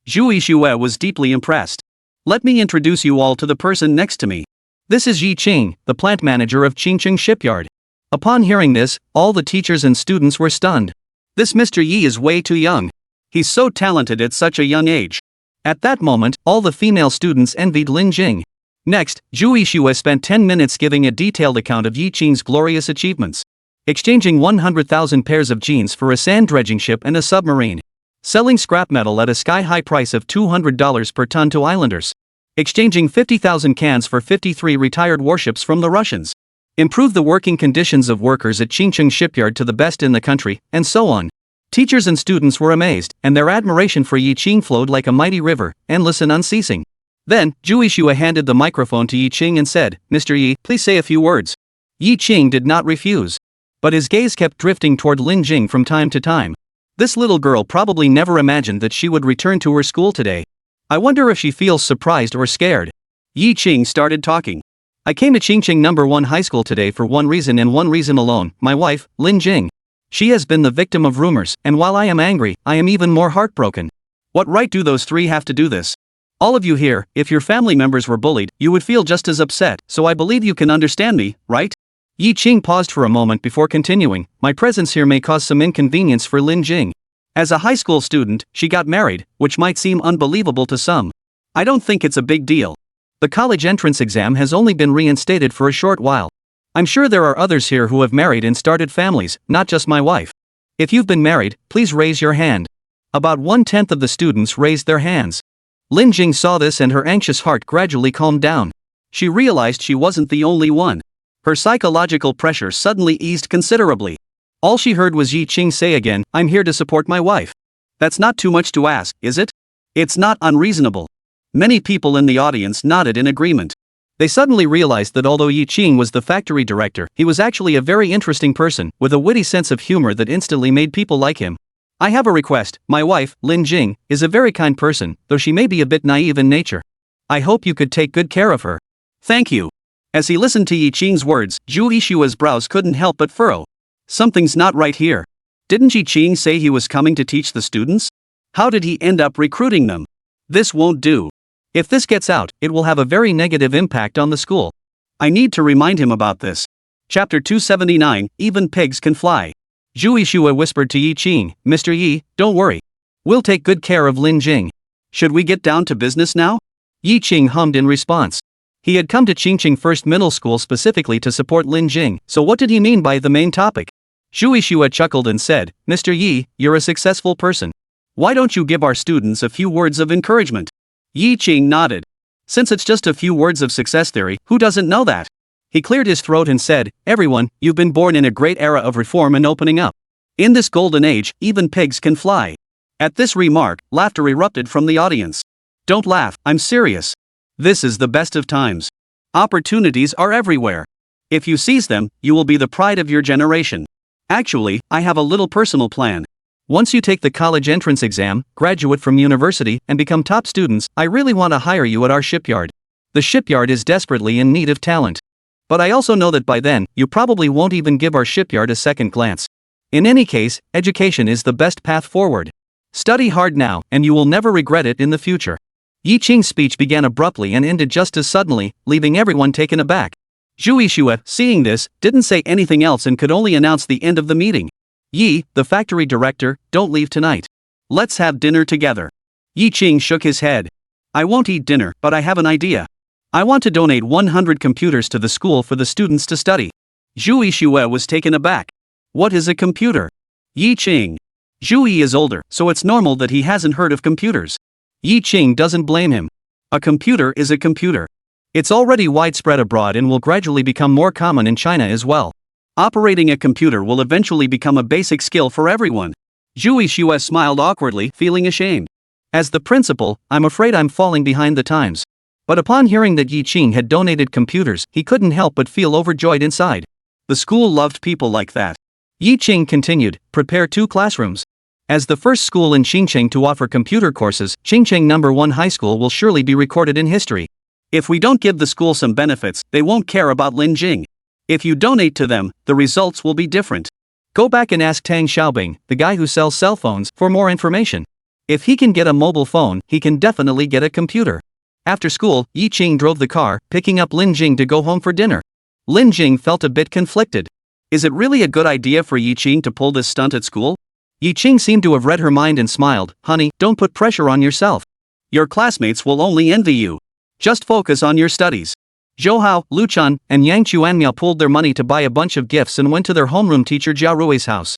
Zhu Yixue was deeply impressed. Let me introduce you all to the person next to me. This is Yi Qing, the plant manager of Qingcheng Shipyard. Upon hearing this, all the teachers and students were stunned. This Mr. Yi is way too young. He's so talented at such a young age. At that moment, all the female students envied Lin Jing. Next, Zhu Yixue spent 10 minutes giving a detailed account of Yi Qing's glorious achievements. Exchanging 100,000 pairs of jeans for a sand dredging ship and a submarine. Selling scrap metal at a sky-high price of $200 per ton to islanders. Exchanging 50,000 cans for 53 retired warships from the Russians. Improve the working conditions of workers at Qingcheng Shipyard to the best in the country, and so on. Teachers and students were amazed, and their admiration for Yi Qing flowed like a mighty river, endless and unceasing. Then, Zhu Yixue handed the microphone to Yi Qing and said, "Mr. Yi, please say a few words." Yi Qing did not refuse. But his gaze kept drifting toward Lin Jing from time to time. This little girl probably never imagined that she would return to her school today. I wonder if she feels surprised or scared. Yi Qing started talking. "I came to Qingqing No. 1 High School today for one reason and one reason alone, my wife, Lin Jing. She has been the victim of rumors, and while I am angry, I am even more heartbroken. What right do those three have to do this? All of you here, if your family members were bullied, you would feel just as upset, so I believe you can understand me, right?" Yi Qing paused for a moment before continuing, "My presence here may cause some inconvenience for Lin Jing. As a high school student, she got married, which might seem unbelievable to some. I don't think it's a big deal. The college entrance exam has only been reinstated for a short while. I'm sure there are others here who have married and started families, not just my wife. If you've been married, please raise your hand." About 1/10 of the students raised their hands. Lin Jing saw this and her anxious heart gradually calmed down. She realized she wasn't the only one. Her psychological pressure suddenly eased considerably. All she heard was Yi Qing say again, "I'm here to support my wife." That's not too much to ask, is it? It's not unreasonable. Many people in the audience nodded in agreement. They suddenly realized that although Yi Qing was the factory director, he was actually a very interesting person, with a witty sense of humor that instantly made people like him. "I have a request. My wife, Lin Jing, is a very kind person, though she may be a bit naive in nature. I hope you could take good care of her." "Thank you." As he listened to Yi Qing's words, Zhu Yixue's brows couldn't help but furrow. Something's not right here. Didn't Yi Qing say he was coming to teach the students? How did he end up recruiting them? This won't do. If this gets out, it will have a very negative impact on the school. I need to remind him about this. Chapter 279, Even Pigs Can Fly. Zhu Yixue whispered to Yi Qing, "Mr. Yi, don't worry. We'll take good care of Lin Jing. Should we get down to business now?" Yi Qing hummed in response. He had come to Qingqing First Middle School specifically to support Lin Jing, so what did he mean by the main topic? Zhu Yixue chuckled and said, "Mr. Yi, you're a successful person. Why don't you give our students a few words of encouragement?" Yi Qing nodded. Since it's just a few words of success theory, who doesn't know that? He cleared his throat and said, "Everyone, you've been born in a great era of reform and opening up. In this golden age, even pigs can fly." At this remark, laughter erupted from the audience. "Don't laugh, I'm serious. This is the best of times. Opportunities are everywhere. If you seize them, you will be the pride of your generation. Actually, I have a little personal plan. Once you take the college entrance exam, graduate from university, and become top students, I really want to hire you at our shipyard. The shipyard is desperately in need of talent. But I also know that by then, you probably won't even give our shipyard a second glance. In any case, education is the best path forward. Study hard now, and you will never regret it in the future." Yi Qing's speech began abruptly and ended just as suddenly, leaving everyone taken aback. Zhu Yixue, seeing this, didn't say anything else and could only announce the end of the meeting. "Yi, the factory director, don't leave tonight. Let's have dinner together." Yi Qing shook his head. "I won't eat dinner, but I have an idea. I want to donate 100 computers to the school for the students to study." Zhu Yixue was taken aback. "What is a computer?" Yi Qing. Zhu Yi is older, so it's normal that he hasn't heard of computers. Yi Qing doesn't blame him. A computer is a computer. It's already widespread abroad and will gradually become more common in China as well. Operating a computer will eventually become a basic skill for everyone. Zhu Yixue smiled awkwardly, feeling ashamed. As the principal, I'm afraid I'm falling behind the times. But upon hearing that Yi Qing had donated computers, he couldn't help but feel overjoyed inside. The school loved people like that. Yi Qing continued, "Prepare 2 classrooms. As the first school in Qingqing to offer computer courses, Qingqing No. 1 High School will surely be recorded in history. If we don't give the school some benefits, they won't care about Lin Jing. If you donate to them, the results will be different. Go back and ask Tang Xiaobing, the guy who sells cell phones, for more information. If he can get a mobile phone, he can definitely get a computer." After school, Yi Qing drove the car, picking up Lin Jing to go home for dinner. Lin Jing felt a bit conflicted. Is it really a good idea for Yi Qing to pull this stunt at school? Yi Qing seemed to have read her mind and smiled. "Honey, don't put pressure on yourself. Your classmates will only envy you. Just focus on your studies." Zhou Hao, Lu Chun, and Yang Chuanmiao pooled their money to buy a bunch of gifts and went to their homeroom teacher Jia Rui's house.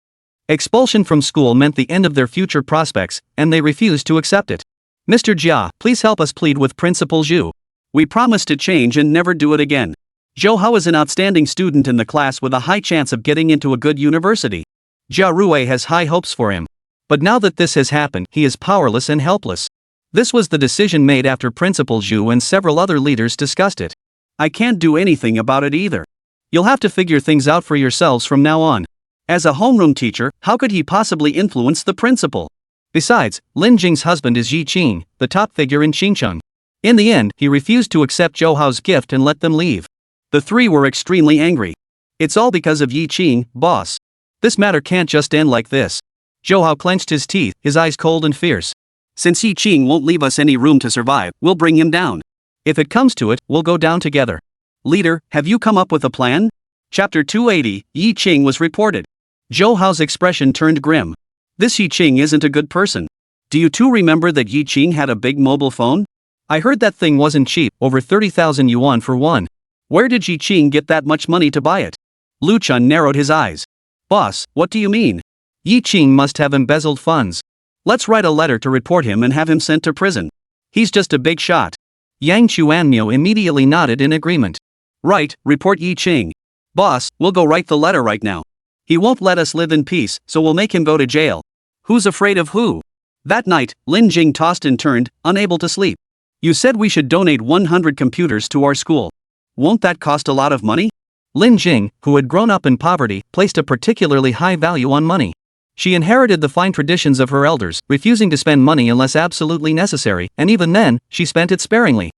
Expulsion from school meant the end of their future prospects, and they refused to accept it. "Mr. Jia, please help us plead with Principal Zhu. We promise to change and never do it again. Zhou Hao is an outstanding student in the class with a high chance of getting into a good university. Jia Rui has high hopes for him. But now that this has happened, he is powerless and helpless. This was the decision made after Principal Zhu and several other leaders discussed it. I can't do anything about it either. You'll have to figure things out for yourselves from now on. As a homeroom teacher, how could he possibly influence the principal? Besides, Lin Jing's husband is Yi Qing, the top figure in Xincheng. In the end, he refused to accept Zhou Hao's gift and let them leave. The three were extremely angry. It's all because of Yi Qing, boss. This matter can't just end like this. Zhou Hao clenched his teeth, his eyes cold and fierce. Since Yi Qing won't leave us any room to survive, we'll bring him down. If it comes to it, we'll go down together. Leader, have you come up with a plan? Chapter 280, Yi Qing was reported. Zhou Hao's expression turned grim. This Yi Qing isn't a good person. Do you two remember that Yi Qing had a big mobile phone? I heard that thing wasn't cheap, over 30,000 yuan for one. Where did Yi Qing get that much money to buy it? Lu Chun narrowed his eyes. Boss, what do you mean? Yi Qing must have embezzled funds. Let's write a letter to report him and have him sent to prison. He's just a big shot. Yang Chuanmyo immediately nodded in agreement. Right, report Yi Qing. Boss, we'll go write the letter right now. He won't let us live in peace, so we'll make him go to jail. Who's afraid of who? That night, Lin Jing tossed and turned, unable to sleep. You said we should donate 100 computers to our school. Won't that cost a lot of money? Lin Jing, who had grown up in poverty, placed a particularly high value on money. She inherited the fine traditions of her elders, refusing to spend money unless absolutely necessary, and even then, she spent it sparingly.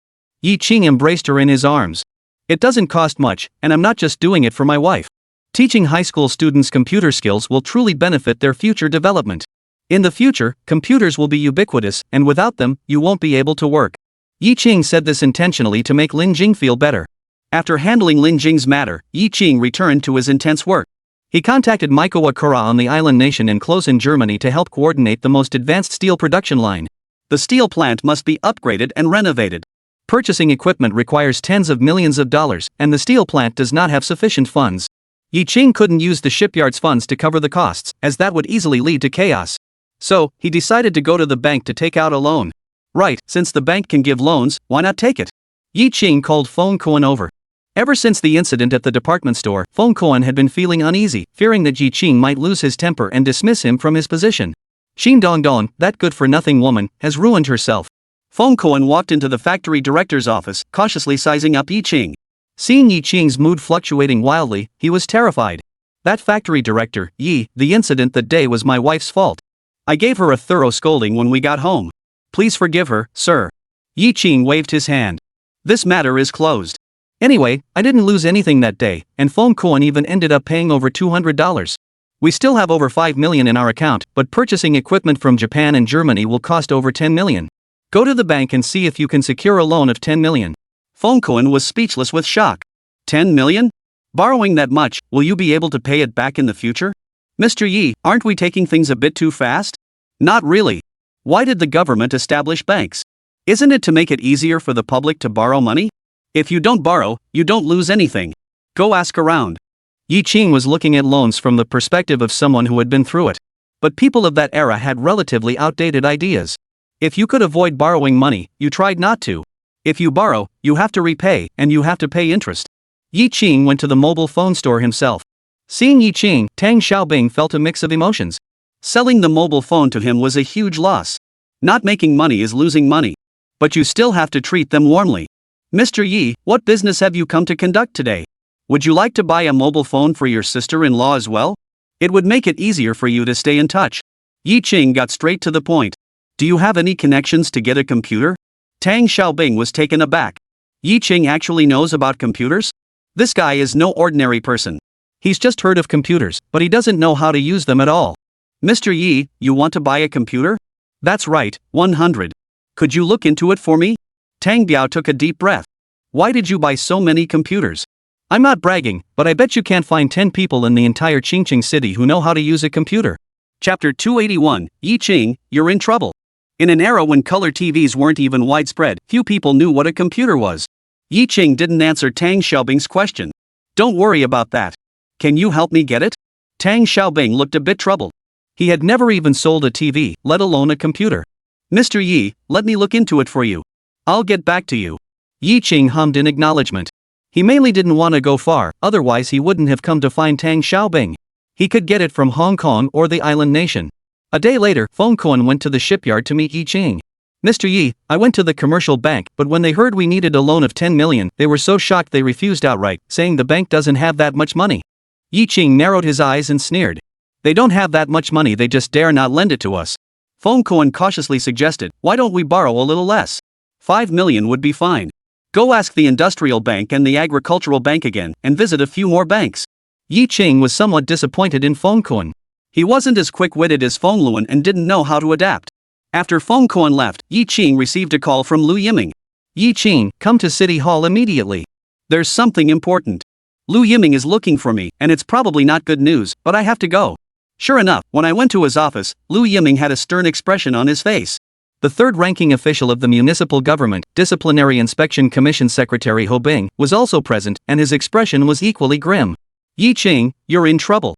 Yi Qing embraced her in his arms. It doesn't cost much, and I'm not just doing it for my wife. Teaching high school students computer skills will truly benefit their future development. In the future, computers will be ubiquitous, and without them, you won't be able to work. Yi Qing said this intentionally to make Lin Jing feel better. After handling Lin Jing's matter, Yi Qing returned to his intense work. He contacted Manhwa Kura on the island nation in Closen, Germany to help coordinate the most advanced steel production line. The steel plant must be upgraded and renovated. Purchasing equipment requires tens of millions of dollars, and the steel plant does not have sufficient funds. Yi Qing couldn't use the shipyard's funds to cover the costs, as that would easily lead to chaos. So, he decided to go to the bank to take out a loan. Right, since the bank can give loans, why not take it? Yi Qing called Feng Kuan over. Ever since the incident at the department store, Feng Kuan had been feeling uneasy, fearing that Yi Qing might lose his temper and dismiss him from his position. Xin Dongdong, that good-for-nothing woman, has ruined herself. Feng Kuan walked into the factory director's office, cautiously sizing up Yi Qing. Seeing Yi Qing's mood fluctuating wildly, he was terrified. That factory director, Yi, the incident that day was my wife's fault. I gave her a thorough scolding when we got home. Please forgive her, sir. Yi Qing waved his hand. This matter is closed. Anyway, I didn't lose anything that day, and Feng Kuan even ended up paying over $200. We still have over 5 million in our account, but purchasing equipment from Japan and Germany will cost over 10 million. Go to the bank and see if you can secure a loan of 10 million. Feng Kuan was speechless with shock. 10 million? Borrowing that much, will you be able to pay it back in the future? Mr. Yi, aren't we taking things a bit too fast? Not really. Why did the government establish banks? Isn't it to make it easier for the public to borrow money? If you don't borrow, you don't lose anything. Go ask around. Yi Qing was looking at loans from the perspective of someone who had been through it. But people of that era had relatively outdated ideas. If you could avoid borrowing money, you tried not to. If you borrow, you have to repay, and you have to pay interest. Yi Qing went to the mobile phone store himself. Seeing Yi Qing, Tang Xiaobing felt a mix of emotions. Selling the mobile phone to him was a huge loss. Not making money is losing money. But you still have to treat them warmly. Mr. Yi, what business have you come to conduct today? Would you like to buy a mobile phone for your sister-in-law as well? It would make it easier for you to stay in touch. Yi Qing got straight to the point. Do you have any connections to get a computer? Tang Xiaobing was taken aback. Yi Qing actually knows about computers? This guy is no ordinary person. He's just heard of computers, but he doesn't know how to use them at all. Mr. Yi, you want to buy a computer? That's right, 100. Could you look into it for me? Tang Biao took a deep breath. Why did you buy so many computers? I'm not bragging, but I bet you can't find 10 people in the entire Qingqing city who know how to use a computer. Chapter 281, Yi Qing, you're in trouble. In an era when color TVs weren't even widespread, few people knew what a computer was. Yi Qing didn't answer Tang Xiaobing's question. Don't worry about that. Can you help me get it? Tang Xiaobing looked a bit troubled. He had never even sold a TV, let alone a computer. Mr. Yi, let me look into it for you. I'll get back to you. Yi Qing hummed in acknowledgement. He mainly didn't want to go far, otherwise he wouldn't have come to find Tang Xiaobing. He could get it from Hong Kong or the island nation. A day later, Feng Kuan went to the shipyard to meet Yi Qing. Mr. Yi, I went to the commercial bank, but when they heard we needed a loan of 10 million, they were so shocked they refused outright, saying the bank doesn't have that much money. Yi Qing narrowed his eyes and sneered. They don't have that much money, they just dare not lend it to us. Feng Kuan cautiously suggested, why don't we borrow a little less? 5 million would be fine. Go ask the industrial bank and the agricultural bank again, and visit a few more banks. Yi Qing was somewhat disappointed in Feng Kuan. He wasn't as quick-witted as Feng Luan and didn't know how to adapt. After Feng Kuan left, Yi Qing received a call from Lu Yiming. Yi Qing, come to City Hall immediately. There's something important. Lu Yiming is looking for me, and it's probably not good news, but I have to go. Sure enough, when I went to his office, Lu Yiming had a stern expression on his face. The third-ranking official of the municipal government, Disciplinary Inspection Commission Secretary Ho Bing, was also present, and his expression was equally grim. Yi Qing, you're in trouble.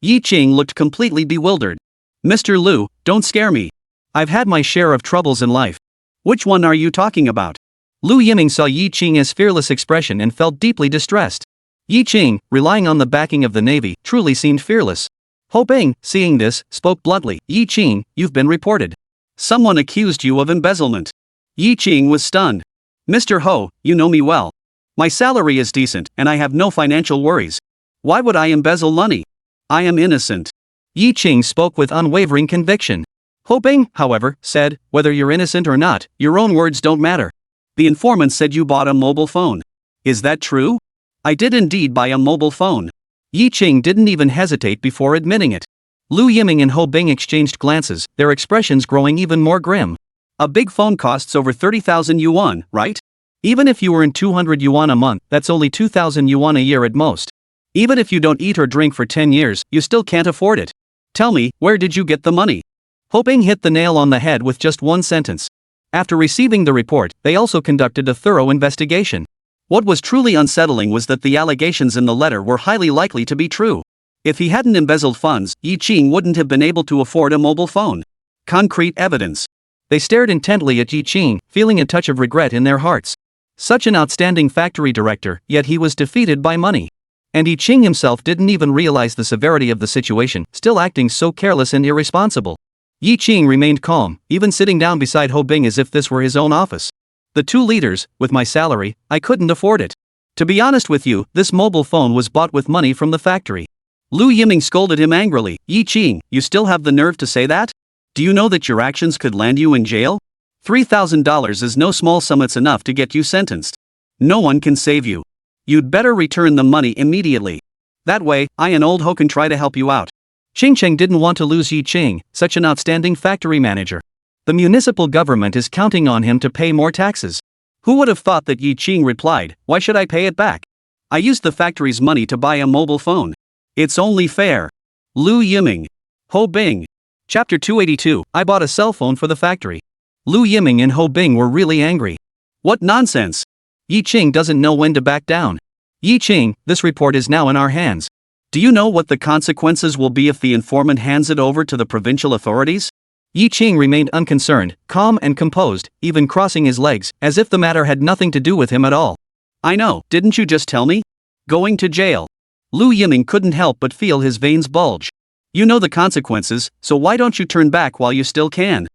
Yi Qing looked completely bewildered. Mr. Lu, don't scare me. I've had my share of troubles in life. Which one are you talking about? Lu Yiming saw Yi Qing's fearless expression and felt deeply distressed. Yi Qing, relying on the backing of the Navy, truly seemed fearless. Ho Bing, seeing this, spoke bluntly, Yi Qing, you've been reported. Someone accused you of embezzlement. Yi Qing was stunned. Mr. Ho, you know me well. My salary is decent, and I have no financial worries. Why would I embezzle money? I am innocent. Yi Qing spoke with unwavering conviction. Ho Bing, however, said, whether you're innocent or not, your own words don't matter. The informant said you bought a mobile phone. Is that true? I did indeed buy a mobile phone. Yi Qing didn't even hesitate before admitting it. Lu Yiming and Ho Bing exchanged glances, their expressions growing even more grim. A big phone costs over 30,000 yuan, right? Even if you earn 200 yuan a month, that's only 2,000 yuan a year at most. Even if you don't eat or drink for 10 years, you still can't afford it. Tell me, where did you get the money? Ho Bing hit the nail on the head with just one sentence. After receiving the report, they also conducted a thorough investigation. What was truly unsettling was that the allegations in the letter were highly likely to be true. If he hadn't embezzled funds, Yi Qing wouldn't have been able to afford a mobile phone. Concrete evidence. They stared intently at Yi Qing, feeling a touch of regret in their hearts. Such an outstanding factory director, yet he was defeated by money. And Yi Qing himself didn't even realize the severity of the situation, still acting so careless and irresponsible. Yi Qing remained calm, even sitting down beside Ho Bing as if this were his own office. The two leaders, with my salary, I couldn't afford it. To be honest with you, this mobile phone was bought with money from the factory. Lu Yiming scolded him angrily. Yi Qing, you still have the nerve to say that? Do you know that your actions could land you in jail? $3,000 is no small sum, it's enough to get you sentenced. No one can save you. You'd better return the money immediately. That way, I and old Ho can try to help you out. Qing Cheng didn't want to lose Yi Qing, such an outstanding factory manager. The municipal government is counting on him to pay more taxes. Who would have thought that? Yi Qing replied, why should I pay it back? I used the factory's money to buy a mobile phone. It's only fair. Lu Yiming. Ho Bing. Chapter 282, I bought a cell phone for the factory. Lu Yiming and Ho Bing were really angry. What nonsense! Yi Qing doesn't know when to back down. Yi Qing, this report is now in our hands. Do you know what the consequences will be if the informant hands it over to the provincial authorities? Yi Qing remained unconcerned, calm and composed, even crossing his legs, as if the matter had nothing to do with him at all. I know, didn't you just tell me? Going to jail. Lu Yiming couldn't help but feel his veins bulge. You know the consequences, so why don't you turn back while you still can?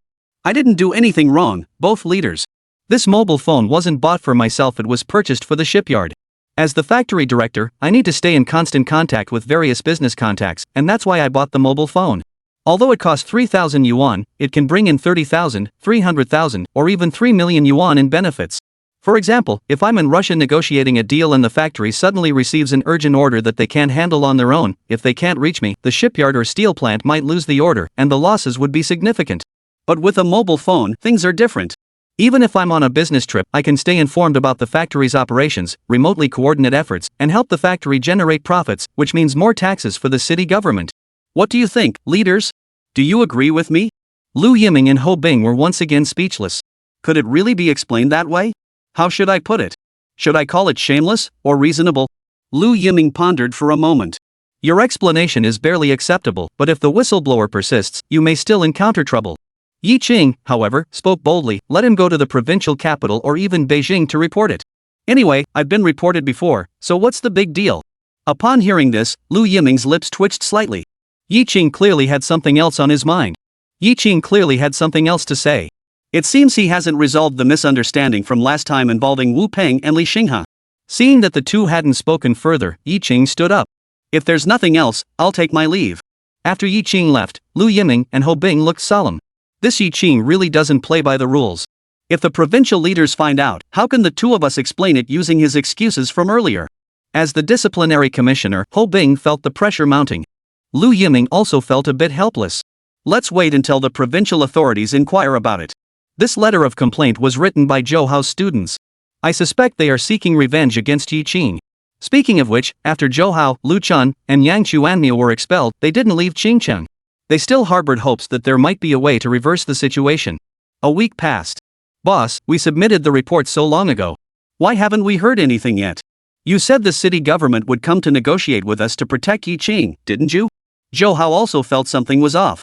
I didn't do anything wrong, both leaders. This mobile phone wasn't bought for myself, it was purchased for the shipyard. As the factory director, I need to stay in constant contact with various business contacts, and that's why I bought the mobile phone. Although it costs 3,000 yuan, it can bring in 30,000, 300,000, or even 3 million yuan in benefits. For example, if I'm in Russia negotiating a deal and the factory suddenly receives an urgent order that they can't handle on their own, if they can't reach me, the shipyard or steel plant might lose the order, and the losses would be significant. But with a mobile phone, things are different. Even if I'm on a business trip, I can stay informed about the factory's operations, remotely coordinate efforts, and help the factory generate profits, which means more taxes for the city government. What do you think, leaders? Do you agree with me? Lu Yiming and Ho Bing were once again speechless. Could it really be explained that way? How should I put it? Should I call it shameless, or reasonable? Lu Yiming pondered for a moment. Your explanation is barely acceptable, but if the whistleblower persists, you may still encounter trouble. Yi Qing, however, spoke boldly, let him go to the provincial capital or even Beijing to report it. Anyway, I've been reported before, so what's the big deal? Upon hearing this, Lu Yiming's lips twitched slightly. Yi Qing clearly had something else on his mind. Yi Qing clearly had something else to say. It seems he hasn't resolved the misunderstanding from last time involving Wu Peng and Li Xinghe. Seeing that the two hadn't spoken further, Yi Qing stood up. If there's nothing else, I'll take my leave. After Yi Qing left, Lu Yiming and Ho Bing looked solemn. This Yi Qing really doesn't play by the rules. If the provincial leaders find out, how can the two of us explain it using his excuses from earlier? As the disciplinary commissioner, Ho Bing felt the pressure mounting. Lu Yiming also felt a bit helpless. Let's wait until the provincial authorities inquire about it. This letter of complaint was written by Zhou Hao's students. I suspect they are seeking revenge against Yi Qing. Speaking of which, after Zhou Hao, Lu Chun, and Yang Chuanmiao were expelled, they didn't leave Qingcheng. They still harbored hopes that there might be a way to reverse the situation. A week passed. Boss, we submitted the report so long ago. Why haven't we heard anything yet? You said the city government would come to negotiate with us to protect Yi Qing, didn't you? Zhou Hao also felt something was off.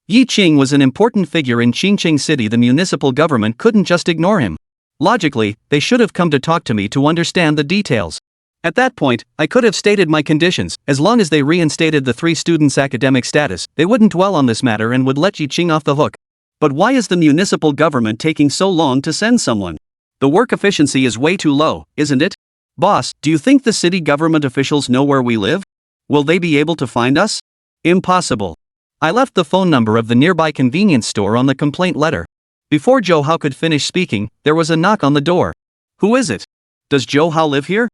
Yi Qing was an important figure in Qingcheng City. The municipal government couldn't just ignore him. Logically, they should have come to talk to me to understand the details. At that point, I could have stated my conditions. As long as they reinstated the 3 students' academic status, they wouldn't dwell on this matter and would let Yi Qing off the hook. But why is the municipal government taking so long to send someone? The work efficiency is way too low, isn't it? Boss, do you think the city government officials know where we live? Will they be able to find us? Impossible. I left the phone number of the nearby convenience store on the complaint letter. Before Zhou Hao could finish speaking, there was a knock on the door. Who is it? Does Zhou Hao live here?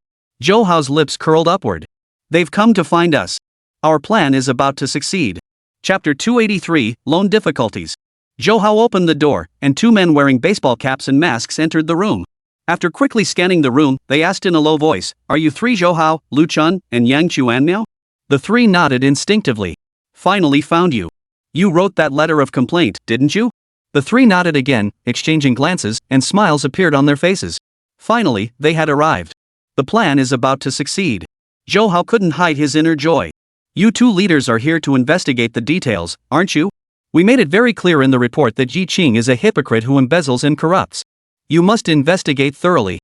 Zhou Hao's lips curled upward. They've come to find us. Our plan is about to succeed. Chapter 283, Loan Difficulties. Zhou Hao opened the door, and 2 men wearing baseball caps and masks entered the room. After quickly scanning the room, they asked in a low voice, "Are you 3 Zhou Hao, Lu Chun, and Yang Chuanmiao?" The 3 nodded instinctively. Finally found you. You wrote that letter of complaint, didn't you? The 3 nodded again, exchanging glances, and smiles appeared on their faces. Finally, they had arrived. The plan is about to succeed. Zhou Hao couldn't hide his inner joy. You 2 leaders are here to investigate the details, aren't you? We made it very clear in the report that Yi Qing is a hypocrite who embezzles and corrupts. You must investigate thoroughly.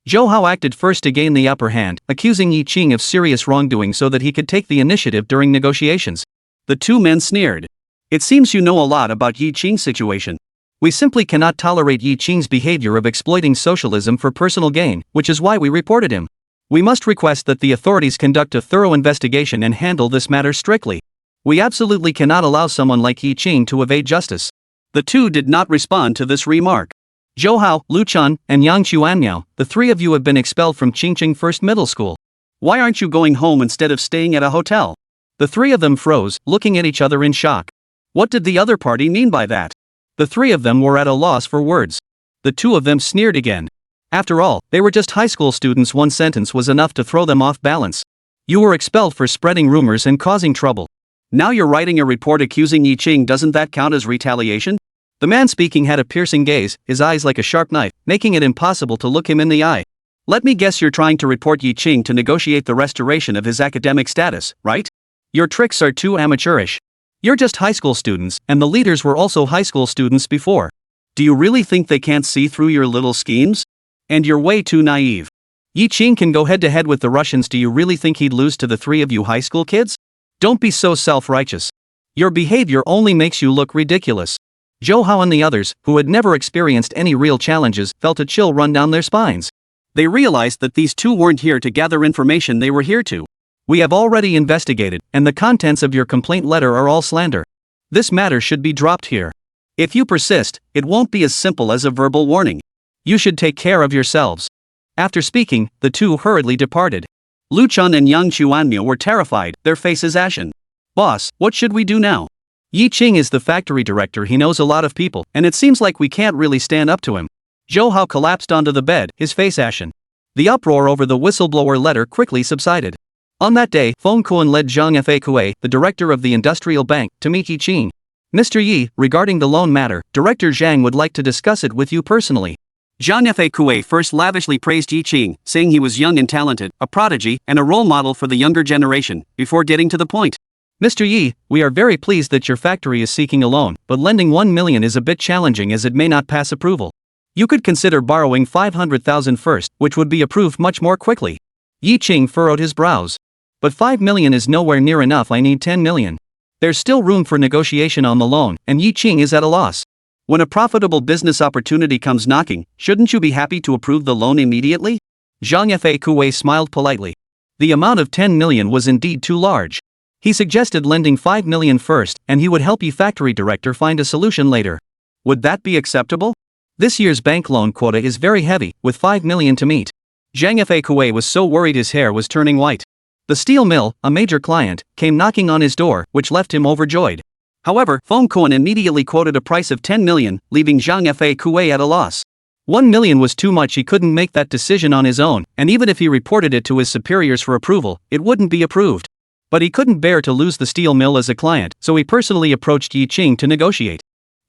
Zhou Hao acted first to gain the upper hand, accusing Yi Qing of serious wrongdoing so that he could take the initiative during negotiations. The 2 men sneered. It seems you know a lot about Yi Qing's situation. We simply cannot tolerate Yi Qing's behavior of exploiting socialism for personal gain, which is why we reported him. We must request that the authorities conduct a thorough investigation and handle this matter strictly. We absolutely cannot allow someone like Yi Qing to evade justice. The 2 did not respond to this remark. Zhou Hao, Lu Chun, and Yang Chuanmiao, the 3 of you have been expelled from Qingcheng First Middle School. Why aren't you going home instead of staying at a hotel? The 3 of them froze, looking at each other in shock. What did the other party mean by that? The 3 of them were at a loss for words. The 2 of them sneered again. After all, they were just high school students. One sentence was enough to throw them off balance. You were expelled for spreading rumors and causing trouble. Now you're writing a report accusing Yi Qing. Doesn't that count as retaliation? The man speaking had a piercing gaze, his eyes like a sharp knife, making it impossible to look him in the eye. Let me guess, you're trying to report Yi Qing to negotiate the restoration of his academic status, right? Your tricks are too amateurish. You're just high school students, and the leaders were also high school students before. Do you really think they can't see through your little schemes? And you're way too naive. Yi Qing can go head-to-head with the Russians. Do you really think he'd lose to the 3 of you high school kids? Don't be so self-righteous. Your behavior only makes you look ridiculous. Zhou Hao and the others, who had never experienced any real challenges, felt a chill run down their spines. They realized that these 2 weren't here to gather information. They were here to. We have already investigated, and the contents of your complaint letter are all slander. This matter should be dropped here. If you persist, it won't be as simple as a verbal warning. You should take care of yourselves. After speaking, the 2 hurriedly departed. Lu Chun and Yang Chuanmiao were terrified, their faces ashen. Boss, what should we do now? Yi Qing is the factory director. He knows a lot of people, and it seems like we can't really stand up to him. Zhou Hao collapsed onto the bed, his face ashen. The uproar over the whistleblower letter quickly subsided. On that day, Feng Kuan led Zhang Fei, the director of the industrial bank, to meet Yi Qing. Mr. Yi, regarding the loan matter, Director Zhang would like to discuss it with you personally. Zhang Fei first lavishly praised Yi Qing, saying he was young and talented, a prodigy, and a role model for the younger generation, before getting to the point. Mr. Yi, we are very pleased that your factory is seeking a loan, but lending 1 million is a bit challenging as it may not pass approval. You could consider borrowing 500,000 first, which would be approved much more quickly. Yi Qing furrowed his brows. But 5 million is nowhere near enough. I need 10 million. There's still room for negotiation on the loan, and Yi Qing is at a loss. When a profitable business opportunity comes knocking, shouldn't you be happy to approve the loan immediately? Zhang Fa Kuei smiled politely. The amount of 10 million was indeed too large. He suggested lending 5 million first, and he would help Yi factory director find a solution later. Would that be acceptable? This year's bank loan quota is very heavy, with 5 million to meet. Zhang Fa Kuei was so worried his hair was turning white. The steel mill, a major client, came knocking on his door, which left him overjoyed. However, Feng Kuan immediately quoted a price of 10 million, leaving Zhang Fa Kuei at a loss. 1 million was too much. He couldn't make that decision on his own, and even if he reported it to his superiors for approval, it wouldn't be approved. But he couldn't bear to lose the steel mill as a client, so he personally approached Yi Qing to negotiate.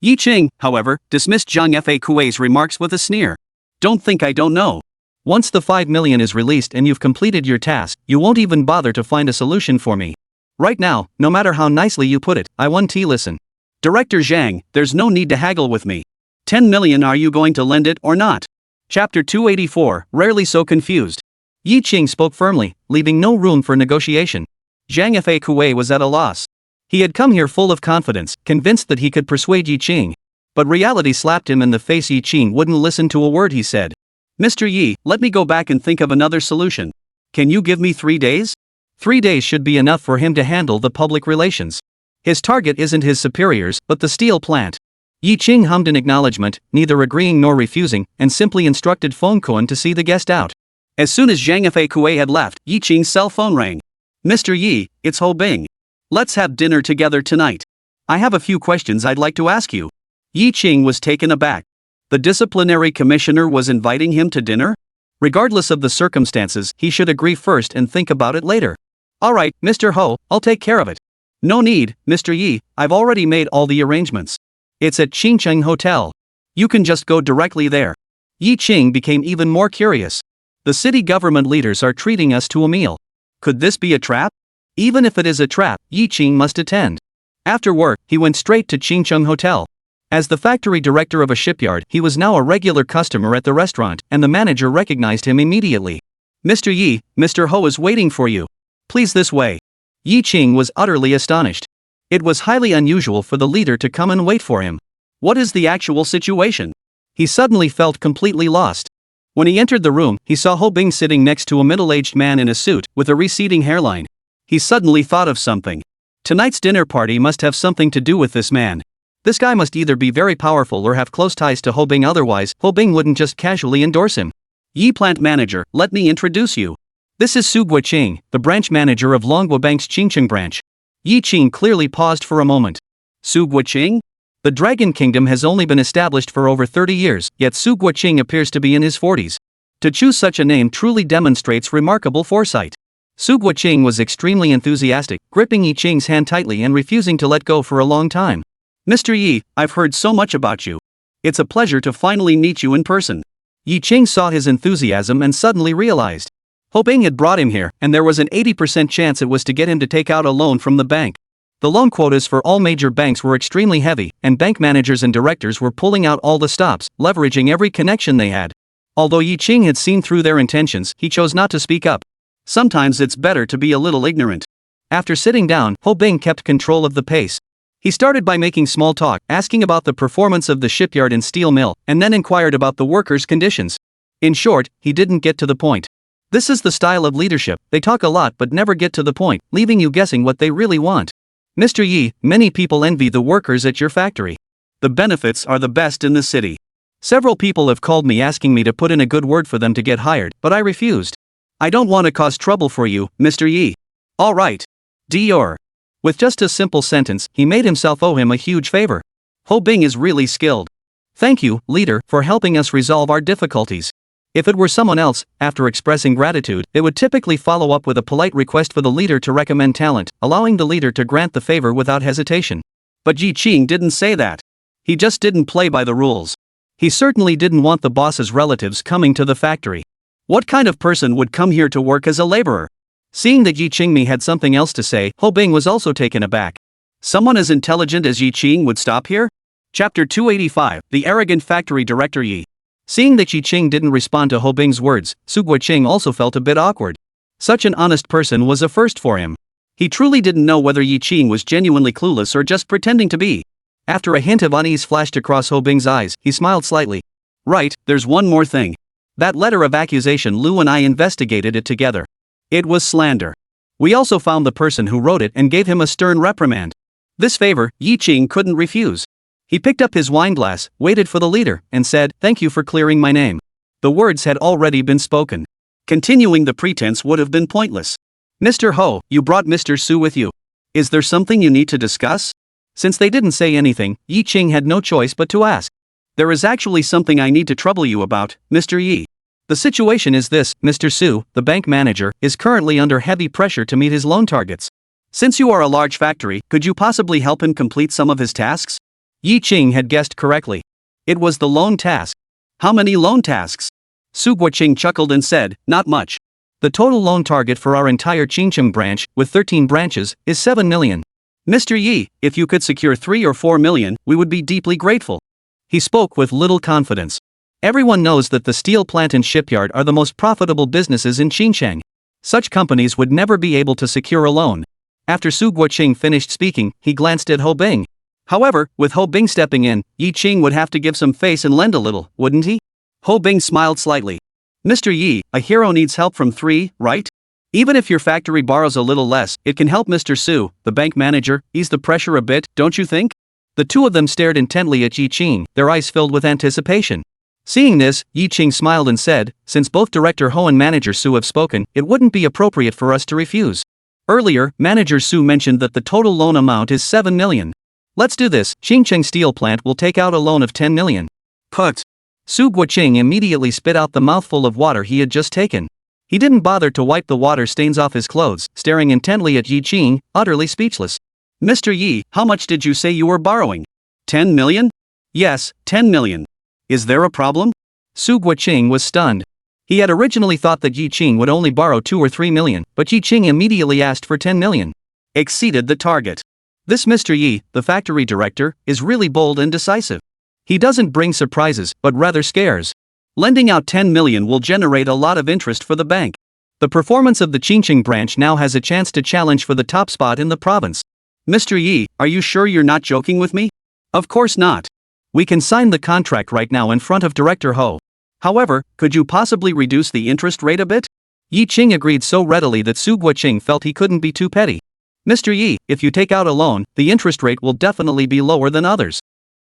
Yi Qing, however, dismissed Zhang Fa Kuei's remarks with a sneer. Don't think I don't know. Once the 5 million is released and you've completed your task, you won't even bother to find a solution for me. Right now, no matter how nicely you put it, I want to listen. Director Zhang, there's no need to haggle with me. 10 million, are you going to lend it or not? Chapter 284, rarely so confused. Yi Qing spoke firmly, leaving no room for negotiation. Zhang Fa Kuei was at a loss. He had come here full of confidence, convinced that he could persuade Yi Qing. But reality slapped him in the face. Yi Qing wouldn't listen to a word he said. Mr. Yi, let me go back and think of another solution. Can you give me 3 days? 3 days should be enough for him to handle the public relations. His target isn't his superiors, but the steel plant. Yi Qing hummed in acknowledgement, neither agreeing nor refusing, and simply instructed Feng Kuan to see the guest out. As soon as Zhang Fa Kuei had left, Yi Qing's cell phone rang. Mr. Yi, it's Ho Bing. Let's have dinner together tonight. I have a few questions I'd like to ask you. Yi Qing was taken aback. The disciplinary commissioner was inviting him to dinner? Regardless of the circumstances, he should agree first and think about it later. Alright, Mr. Ho, I'll take care of it. No need, Mr. Yi, I've already made all the arrangements. It's at Qingcheng Hotel. You can just go directly there. Yi Qing became even more curious. The city government leaders are treating us to a meal. Could this be a trap? Even if it is a trap, Yi Qing must attend. After work, he went straight to Qingcheng Hotel. As the factory director of a shipyard, he was now a regular customer at the restaurant, and the manager recognized him immediately. Mr. Yi, Mr. Ho is waiting for you. Please, this way. Yi Qing was utterly astonished. It was highly unusual for the leader to come and wait for him. What is the actual situation? He suddenly felt completely lost. When he entered the room, he saw Ho Bing sitting next to a middle-aged man in a suit, with a receding hairline. He suddenly thought of something. Tonight's dinner party must have something to do with this man. This guy must either be very powerful or have close ties to Ho Bing, otherwise, Ho Bing wouldn't just casually endorse him. Yi plant manager, let me introduce you. This is Su Guoqing, the branch manager of Longhua Bank's Qingcheng branch. Yi Qing clearly paused for a moment. Su Guoqing? The Dragon Kingdom has only been established for over 30 years, yet Su Guoqing appears to be in his 40s. To choose such a name truly demonstrates remarkable foresight. Su Guoqing was extremely enthusiastic, gripping Yi Qing's hand tightly and refusing to let go for a long time. Mr. Yi, I've heard so much about you. It's a pleasure to finally meet you in person. Yi Qing saw his enthusiasm and suddenly realized. Ho Bing had brought him here, and there was an 80% chance it was to get him to take out a loan from the bank. The loan quotas for all major banks were extremely heavy, and bank managers and directors were pulling out all the stops, leveraging every connection they had. Although Yi Qing had seen through their intentions, he chose not to speak up. Sometimes it's better to be a little ignorant. After sitting down, Ho Bing kept control of the pace. He started by making small talk, asking about the performance of the shipyard and steel mill, and then inquired about the workers' conditions. In short, he didn't get to the point. This is the style of leadership, they talk a lot but never get to the point, leaving you guessing what they really want. Mr. Yi, many people envy the workers at your factory. The benefits are the best in the city. Several people have called me asking me to put in a good word for them to get hired, but I refused. I don't want to cause trouble for you, Mr. Yi. All right. Dior. With just a simple sentence, he made himself owe him a huge favor. Ho Bing is really skilled. Thank you, leader, for helping us resolve our difficulties. If it were someone else, after expressing gratitude, they would typically follow up with a polite request for the leader to recommend talent, allowing the leader to grant the favor without hesitation. But Yi Qing didn't say that. He just didn't play by the rules. He certainly didn't want the boss's relatives coming to the factory. What kind of person would come here to work as a laborer? Seeing that Yi Qingmi had something else to say, Ho Bing was also taken aback. Someone as intelligent as Yi Qing would stop here? Chapter 285, The Arrogant Factory Director Yi. Seeing that Yi Qing didn't respond to Ho Bing's words, Su Guoqing also felt a bit awkward. Such an honest person was a first for him. He truly didn't know whether Yi Qing was genuinely clueless or just pretending to be. After a hint of unease flashed across Ho Bing's eyes, he smiled slightly. Right, there's one more thing. That letter of accusation, Lu and I investigated it together. It was slander. We also found the person who wrote it and gave him a stern reprimand. This favor, Yi Qing couldn't refuse. He picked up his wineglass, waited for the leader, and said, "Thank you for clearing my name." The words had already been spoken. Continuing the pretense would have been pointless. "Mr. Ho, you brought Mr. Su with you. Is there something you need to discuss?" Since they didn't say anything, Yi Qing had no choice but to ask. "There is actually something I need to trouble you about, Mr. Yi. The situation is this: Mr. Su, the bank manager, is currently under heavy pressure to meet his loan targets. Since you are a large factory, could you possibly help him complete some of his tasks?" Yi Qing had guessed correctly. It was the loan task. "How many loan tasks?" Su Guoqing chuckled and said, "Not much. The total loan target for our entire Qingcheng branch, with 13 branches, is 7 million. Mr. Yi, if you could secure 3 or 4 million, we would be deeply grateful." He spoke with little confidence. Everyone knows that the steel plant and shipyard are the most profitable businesses in Qingcheng. Such companies would never be able to secure a loan. After Su Guoqing finished speaking, he glanced at Ho Bing. However, with Ho Bing stepping in, Yi Qing would have to give some face and lend a little, wouldn't he? Ho Bing smiled slightly. "Mr. Yi, a hero needs help from 3, right? Even if your factory borrows a little less, it can help Mr. Su, the bank manager, ease the pressure a bit, don't you think?" The two of them stared intently at Yi Qing, their eyes filled with anticipation. Seeing this, Yi Qing smiled and said, "Since both Director Ho and Manager Su have spoken, it wouldn't be appropriate for us to refuse. Earlier, Manager Su mentioned that the total loan amount is 7 million. Let's do this. Qingcheng Steel Plant will take out a loan of 10 million. Put. Su Guoqing immediately spit out the mouthful of water he had just taken. He didn't bother to wipe the water stains off his clothes, staring intently at Yi Qing, utterly speechless. "Mr. Yi, how much did you say you were borrowing? 10 million? Yes, 10 million. Is there a problem?" Su Guoqing was stunned. He had originally thought that Yi Qing would only borrow 2 or 3 million, but Yi Qing immediately asked for 10 million. Exceeded the target. This Mr. Yi, the factory director, is really bold and decisive. He doesn't bring surprises, but rather scares. Lending out 10 million will generate a lot of interest for the bank. The performance of the Qingcheng branch now has a chance to challenge for the top spot in the province. "Mr. Yi, are you sure you're not joking with me?" "Of course not. We can sign the contract right now in front of Director Ho. However, could you possibly reduce the interest rate a bit?" Yi Qing agreed so readily that Su Guoqing felt he couldn't be too petty. "Mr. Yi, if you take out a loan, the interest rate will definitely be lower than others."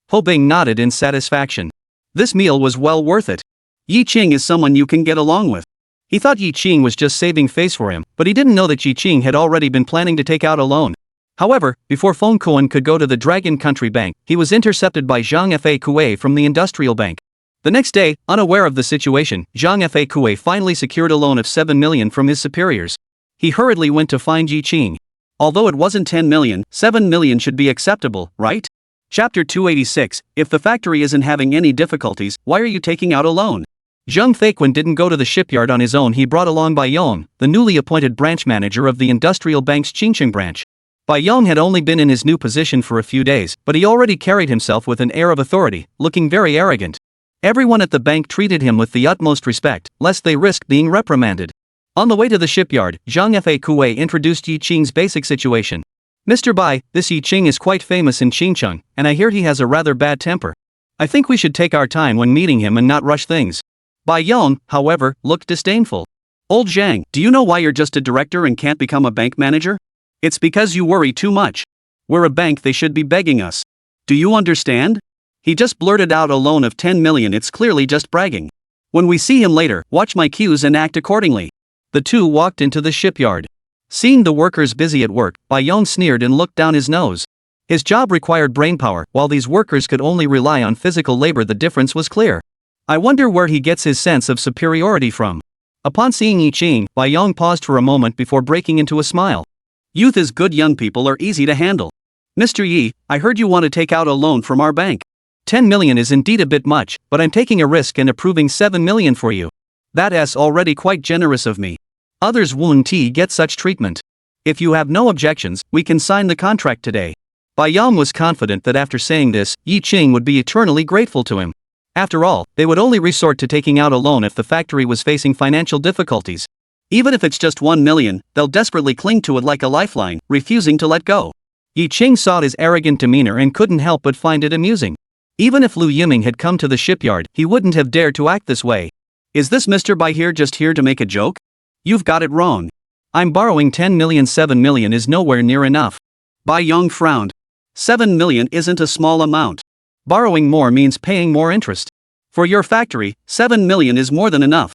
Ho Bing nodded in satisfaction. This meal was well worth it. Yi Qing is someone you can get along with. He thought Yi Qing was just saving face for him, but he didn't know that Yi Qing had already been planning to take out a loan. However, before Feng Kuan could go to the Dragon Country Bank, he was intercepted by Zhang Fa Kue from the Industrial Bank. The next day, unaware of the situation, Zhang Fa Kue finally secured a loan of 7 million from his superiors. He hurriedly went to find Yi Qing. Although it wasn't 10 million, 7 million should be acceptable, right? Chapter 286, if the factory isn't having any difficulties, why are you taking out a loan? Zhang Feiquan didn't go to the shipyard on his own. He brought along Bai Yong, the newly appointed branch manager of the Industrial Bank's Qingcheng branch. Bai Yong had only been in his new position for a few days, but he already carried himself with an air of authority, looking very arrogant. Everyone at the bank treated him with the utmost respect, lest they risk being reprimanded. On the way to the shipyard, Zhang Fa Kue introduced Yi Qing's basic situation. "Mr. Bai, this Yi Qing is quite famous in Qingcheng, and I hear he has a rather bad temper. I think we should take our time when meeting him and not rush things." Bai Yong, however, looked disdainful. "Old Zhang, do you know why you're just a director and can't become a bank manager? It's because you worry too much. We're a bank, they should be begging us. Do you understand? He just blurted out a loan of 10 million, it's clearly just bragging. When we see him later, watch my cues and act accordingly." The two walked into the shipyard. Seeing the workers busy at work, Bai Yong sneered and looked down his nose. His job required brainpower, while these workers could only rely on physical labor. The difference was clear. I wonder where he gets his sense of superiority from. Upon seeing Yi Qing, Bai Yong paused for a moment before breaking into a smile. "Youth is good, young people are easy to handle. Mr. Yi, I heard you want to take out a loan from our bank. 10 million is indeed a bit much, but I'm taking a risk and approving 7 million for you. That's already quite generous of me. Others won't get such treatment. If you have no objections, we can sign the contract today." Bai Yong was confident that after saying this, Yi Qing would be eternally grateful to him. After all, they would only resort to taking out a loan if the factory was facing financial difficulties. Even if it's just 1 million, they'll desperately cling to it like a lifeline, refusing to let go. Yi Ching saw his arrogant demeanor and couldn't help but find it amusing. Even if Lu Yiming had come to the shipyard, he wouldn't have dared to act this way. Is this Mr. Bai here just here to make a joke? You've got it wrong. I'm borrowing 10 million. 7 million is nowhere near enough. Bai Yong frowned. 7 million isn't a small amount. Borrowing more means paying more interest. For your factory, 7 million is more than enough.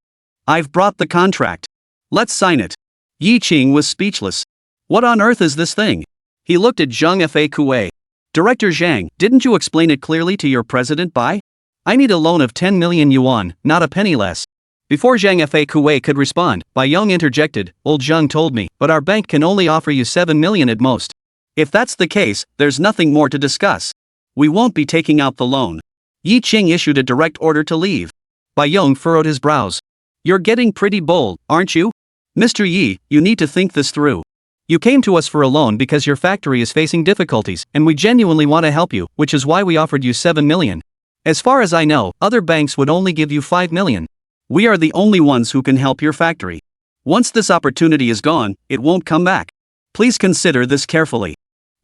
I've brought the contract. Let's sign it. Yi Ching was speechless. What on earth is this thing? He looked at Zhang Fa. Director Zhang, didn't you explain it clearly to your president Bai? I need a loan of 10 million yuan, not a penny less. Before Zhang Fa could respond, Bai Yong interjected, Old Zhang told me, but our bank can only offer you 7 million at most. If that's the case, there's nothing more to discuss. We won't be taking out the loan. Yi Ching issued a direct order to leave. Bai Yong furrowed his brows. You're getting pretty bold, aren't you? Mr. Yi, you need to think this through. You came to us for a loan because your factory is facing difficulties, and we genuinely want to help you, which is why we offered you 7 million. As far as I know, other banks would only give you 5 million. We are the only ones who can help your factory. Once this opportunity is gone, it won't come back. Please consider this carefully.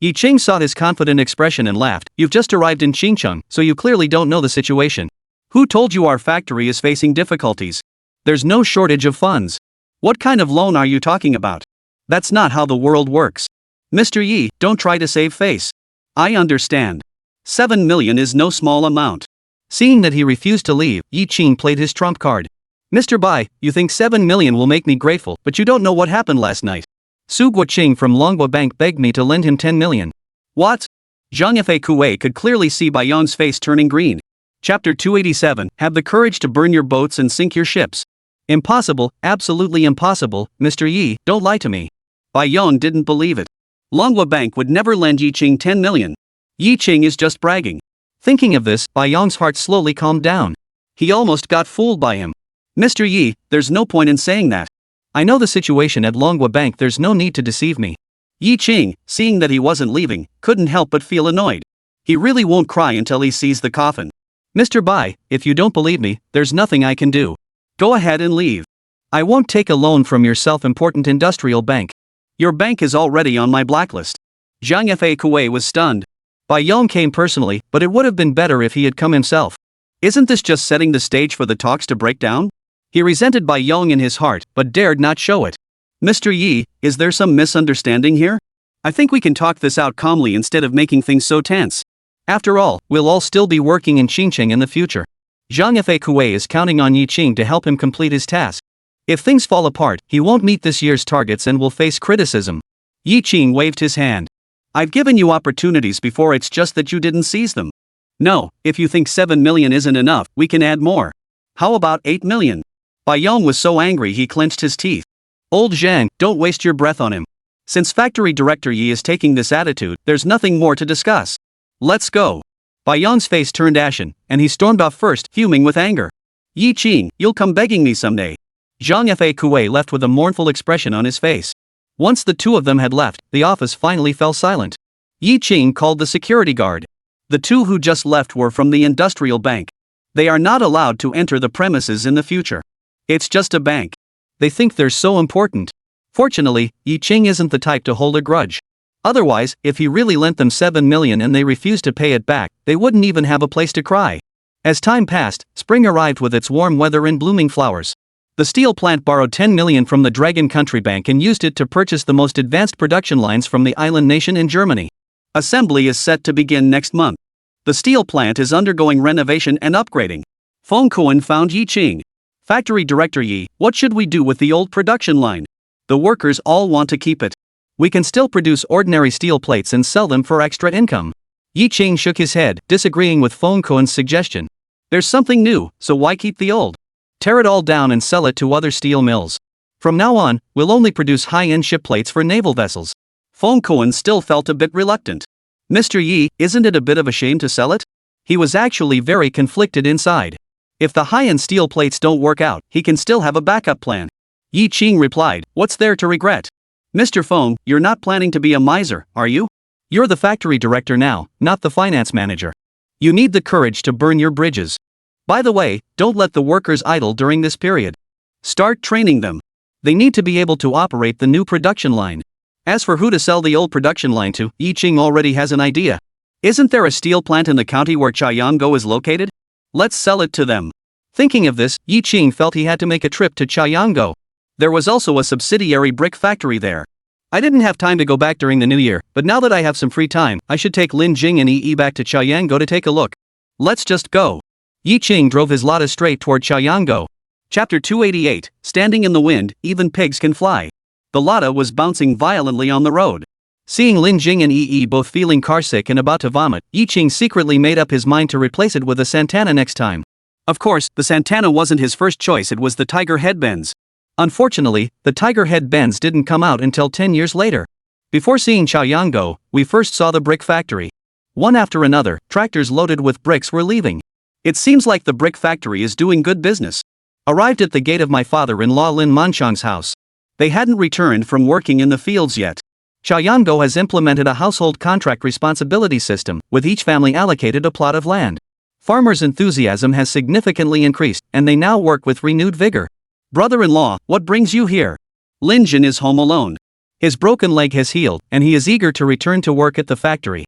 Yi Ching saw his confident expression and laughed. You've just arrived in Xincheng, so you clearly don't know the situation. Who told you our factory is facing difficulties? There's no shortage of funds. What kind of loan are you talking about? That's not how the world works. Mr. Yi, don't try to save face. I understand. 7 million is no small amount. Seeing that he refused to leave, Yi Ching played his trump card. Mr. Bai, you think 7 million will make me grateful, but you don't know what happened last night. Su Guoqing from Longhua Bank begged me to lend him 10 million. What? Zhang Fa could clearly see Bai Yong's face turning green. Chapter 287, Have the courage to burn your boats and sink your ships. Impossible, absolutely impossible, Mr. Yi, don't lie to me. Bai Yong didn't believe it. Longhua Bank would never lend Yi Ching 10 million. Yi Ching is just bragging. Thinking of this, Bai Yong's heart slowly calmed down. He almost got fooled by him. Mr. Yi, there's no point in saying that. I know the situation at Longhua Bank, there's no need to deceive me. Yi Ching, seeing that he wasn't leaving, couldn't help but feel annoyed. He really won't cry until he sees the coffin. Mr. Bai, if you don't believe me, there's nothing I can do. Go ahead and leave. I won't take a loan from your self-important industrial bank. Your bank is already on my blacklist. Zhang Fa was stunned. Bai Yong came personally, but it would have been better if he had come himself. Isn't this just setting the stage for the talks to break down? He resented Bai Yong in his heart, but dared not show it. Mr. Yi, is there some misunderstanding here? I think we can talk this out calmly instead of making things so tense. After all, we'll all still be working in Xincheng in the future. Zhang Fa is counting on Yi Ching to help him complete his task. If things fall apart, he won't meet this year's targets and will face criticism. Yi Ching waved his hand. I've given you opportunities before, it's just that you didn't seize them. No, if you think 7 million isn't enough, we can add more. How about 8 million? Bai Yong was so angry he clenched his teeth. Old Zhang, don't waste your breath on him. Since Factory Director Yi is taking this attitude, there's nothing more to discuss. Let's go. Bai Yong's face turned ashen, and he stormed off first, fuming with anger. Yi Ching, you'll come begging me someday. Zhang Fa left with a mournful expression on his face. Once the two of them had left, the office finally fell silent. Yi Ching called the security guard. The two who just left were from the industrial bank. They are not allowed to enter the premises in the future. It's just a bank. They think they're so important. Fortunately, Yi Ching isn't the type to hold a grudge. Otherwise, if he really lent them 7 million and they refused to pay it back, they wouldn't even have a place to cry. As time passed, spring arrived with its warm weather and blooming flowers. The steel plant borrowed 10 million from the Dragon Country Bank and used it to purchase the most advanced production lines from the island nation in Germany. Assembly is set to begin next month. The steel plant is undergoing renovation and upgrading. Feng Kuan found Yi Ching. Factory Director Yi, what should we do with the old production line? The workers all want to keep it. We can still produce ordinary steel plates and sell them for extra income. Yi Ching shook his head, disagreeing with Feng Kuan's suggestion. There's something new, so why keep the old? Tear it all down and sell it to other steel mills. From now on, we'll only produce high-end ship plates for naval vessels. Feng Kuan still felt a bit reluctant. Mr. Yi, isn't it a bit of a shame to sell it? He was actually very conflicted inside. If the high-end steel plates don't work out, he can still have a backup plan. Yi Ching replied, what's there to regret? Mr. Feng, you're not planning to be a miser, are you? You're the factory director now, not the finance manager. You need the courage to burn your bridges. By the way, don't let the workers idle during this period. Start training them. They need to be able to operate the new production line. As for who to sell the old production line to, Yi Ching already has an idea. Isn't there a steel plant in the county where Chayango is located? Let's sell it to them. Thinking of this, Yi Ching felt he had to make a trip to Chayango. There was also a subsidiary brick factory there. I didn't have time to go back during the new year, but now that I have some free time, I should take Lin Jing and Yi back to Chayango to take a look. Let's just go. Yi Ching drove his Lada straight toward Chayango. Chapter 288, Standing in the Wind, Even Pigs Can Fly. The Lada was bouncing violently on the road. Seeing Lin Jing and Yi both feeling carsick and about to vomit, Yi Ching secretly made up his mind to replace it with a Santana next time. Of course, the Santana wasn't his first choice, it was the Tiger Headbands. Unfortunately, the Tiger Headbands didn't come out until 10 years later. Before seeing Chayango, we first saw the brick factory. One after another, tractors loaded with bricks were leaving. It seems like the brick factory is doing good business. Arrived at the gate of my father-in-law Lin Manchang's house. They hadn't returned from working in the fields yet. Chayango has implemented a household contract responsibility system, with each family allocated a plot of land. Farmers' enthusiasm has significantly increased, and they now work with renewed vigor. Brother-in-law, what brings you here? Lin Jin is home alone. His broken leg has healed, and he is eager to return to work at the factory.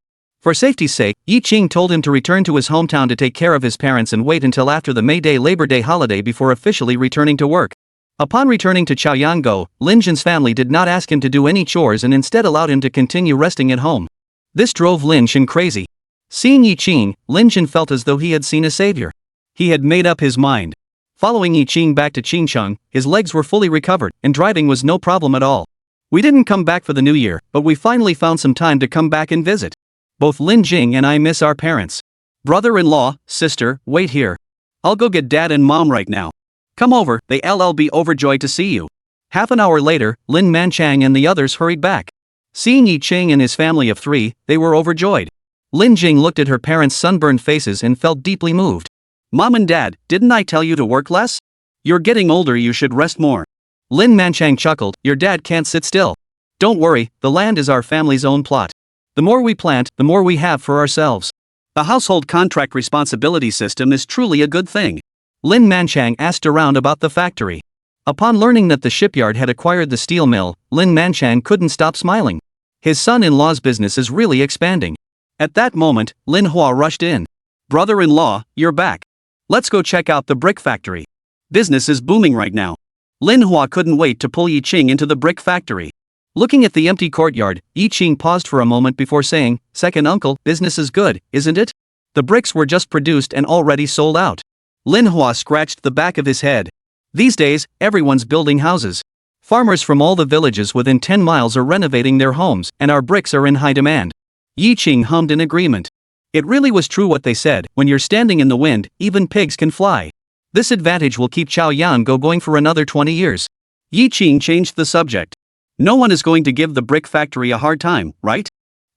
For safety's sake, Yi Ching told him to return to his hometown to take care of his parents and wait until after the May Day Labor Day holiday before officially returning to work. Upon returning to Chayango, Lin Jin's family did not ask him to do any chores and instead allowed him to continue resting at home. This drove Lin Jin crazy. Seeing Yi Ching, Lin Jin felt as though he had seen a savior. He had made up his mind. Following Yi Ching back to Qingcheng, his legs were fully recovered, and driving was no problem at all. We didn't come back for the new year, but we finally found some time to come back and visit. Both Lin Jing and I miss our parents. Brother-in-law, sister, wait here. I'll go get dad and mom right now. Come over, they'll be overjoyed to see you. Half an hour later, Lin Manchang and the others hurried back. Seeing Yi Ching and his family of 3, they were overjoyed. Lin Jing looked at her parents' sunburned faces and felt deeply moved. Mom and Dad, didn't I tell you to work less? You're getting older, you should rest more. Lin Manchang chuckled, your dad can't sit still. Don't worry, the land is our family's own plot. The more we plant, the more we have for ourselves. The household contract responsibility system is truly a good thing. Lin Manchang asked around about the factory. Upon learning that the shipyard had acquired the steel mill, Lin Manchang couldn't stop smiling. His son-in-law's business is really expanding. At that moment, Lin Hua rushed in. Brother-in-law, you're back. Let's go check out the brick factory. Business is booming right now. Lin Hua couldn't wait to pull Yi Ching into the brick factory. Looking at the empty courtyard, Yi Ching paused for a moment before saying, Second uncle, business is good, isn't it? The bricks were just produced and already sold out. Lin Hua scratched the back of his head. These days, everyone's building houses. Farmers from all the villages within 10 miles are renovating their homes, and our bricks are in high demand. Yi Ching hummed in agreement. It really was true what they said, when you're standing in the wind, even pigs can fly. This advantage will keep Chayango going for another 20 years. Yi Ching changed the subject. No one is going to give the brick factory a hard time, right?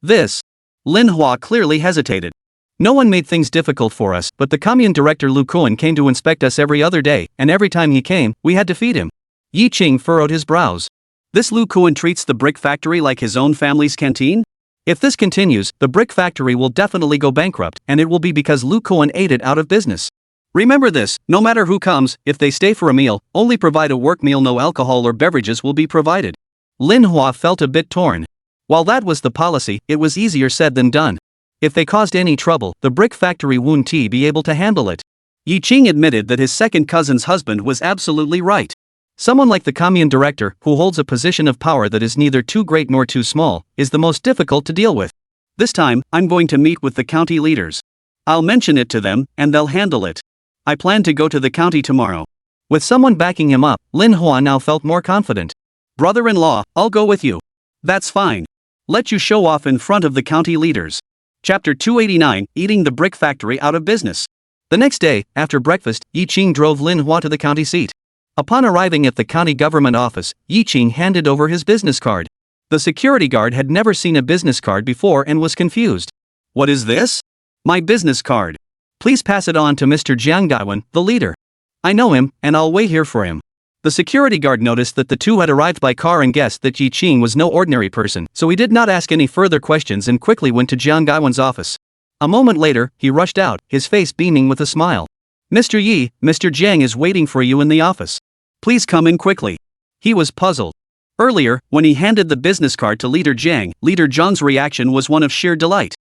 Lin Hua clearly hesitated. No one made things difficult for us, but the commune director Lu Kuan came to inspect us every other day, and every time he came, we had to feed him. Yi Ching furrowed his brows. This Lu Kuan treats the brick factory like his own family's canteen? If this continues, the brick factory will definitely go bankrupt, and it will be because Lu Kuan ate it out of business. Remember this, no matter who comes, if they stay for a meal, only provide a work meal, no alcohol or beverages will be provided. Lin Hua felt a bit torn. While that was the policy, it was easier said than done. If they caused any trouble, the brick factory wouldn't be able to handle it. Yi Ching admitted that his second cousin's husband was absolutely right. Someone like the commune director, who holds a position of power that is neither too great nor too small, is the most difficult to deal with. This time, I'm going to meet with the county leaders. I'll mention it to them, and they'll handle it. I plan to go to the county tomorrow. With someone backing him up, Lin Hua now felt more confident. Brother-in-law, I'll go with you. That's fine. Let you show off in front of the county leaders. Chapter 289, Eating the Brick Factory Out of Business. The next day, after breakfast, Yi Ching drove Lin Hua to the county seat. Upon arriving at the county government office, Yi Ching handed over his business card. The security guard had never seen a business card before and was confused. What is this? My business card. Please pass it on to Mr. Jiang Gaiwan, the leader. I know him, and I'll wait here for him. The security guard noticed that the two had arrived by car and guessed that Yi Ching was no ordinary person, so he did not ask any further questions and quickly went to Jiang Gaiwan's office. A moment later, he rushed out, his face beaming with a smile. Mr. Yi, Mr. Jiang is waiting for you in the office. Please come in quickly. He was puzzled. Earlier, when he handed the business card to Leader Jiang, Leader Zhang's reaction was one of sheer delight.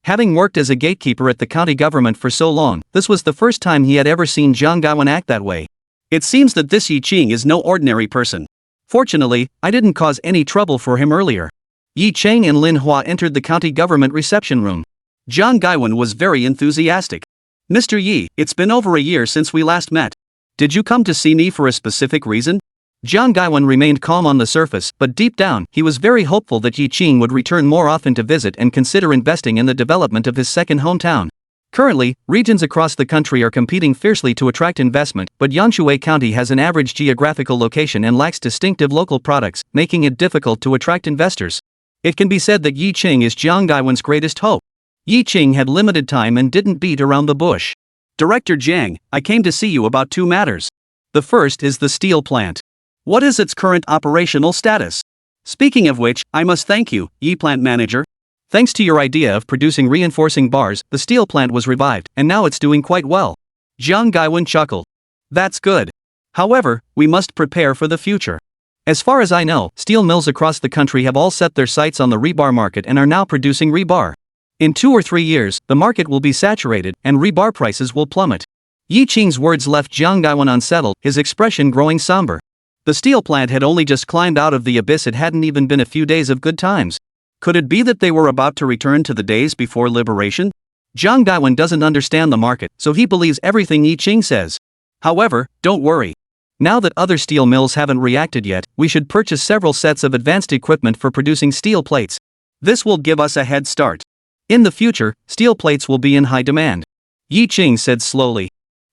Having worked as a gatekeeper at the county government for so long, this was the first time he had ever seen Jiang Gaiwen act that way. It seems that this Yi Qing is no ordinary person. Fortunately, I didn't cause any trouble for him earlier. Yi Cheng and Lin Hua entered the county government reception room. Jiang Gaiwen was very enthusiastic. Mr. Yi, it's been over a year since we last met. Did you come to see me for a specific reason? Jiang Gaiwen remained calm on the surface, but deep down, he was very hopeful that Yi Qing would return more often to visit and consider investing in the development of his second hometown. Currently, regions across the country are competing fiercely to attract investment, but Yanshui County has an average geographical location and lacks distinctive local products, making it difficult to attract investors. It can be said that Yi Qing is Jiang Gaiwen's greatest hope. Yi Qing had limited time and didn't beat around the bush. Director Jiang, I came to see you about two matters. The first is the steel plant. What is its current operational status? Speaking of which, I must thank you, Yi Plant Manager. Thanks to your idea of producing reinforcing bars, the steel plant was revived, and now it's doing quite well. Jiang Gaiwen chuckled. That's good. However, we must prepare for the future. As far as I know, steel mills across the country have all set their sights on the rebar market and are now producing rebar. In 2 or 3 years, the market will be saturated, and rebar prices will plummet. Yi Qing's words left Jiang Gaiwen unsettled, his expression growing somber. The steel plant had only just climbed out of the abyss. It hadn't even been a few days of good times. Could it be that they were about to return to the days before liberation? Jiang Gaiwen doesn't understand the market, so he believes everything Yi Qing says. However, don't worry. Now that other steel mills haven't reacted yet, we should purchase several sets of advanced equipment for producing steel plates. This will give us a head start. In the future, steel plates will be in high demand. Yi Qing said slowly.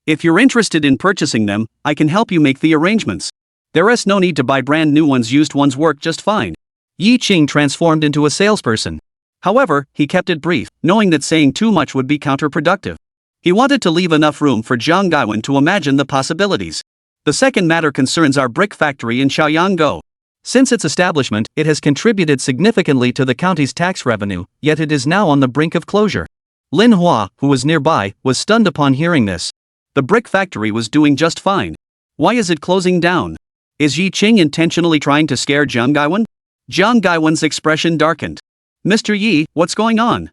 If you're interested in purchasing them, I can help you make the arrangements. There's no need to buy brand new ones. Used ones work just fine. Yi Qing transformed into a salesperson. However, he kept it brief, knowing that saying too much would be counterproductive. He wanted to leave enough room for Jiang Gaiwen to imagine the possibilities. The second matter concerns our brick factory in Shaoyanggo. Since its establishment, it has contributed significantly to the county's tax revenue, yet it is now on the brink of closure. Lin Hua, who was nearby, was stunned upon hearing this. The brick factory was doing just fine. Why is it closing down? Is Yi Qing intentionally trying to scare Jiang Gaiwen? Jiang Gaiwen's expression darkened. Mr. Yi, what's going on?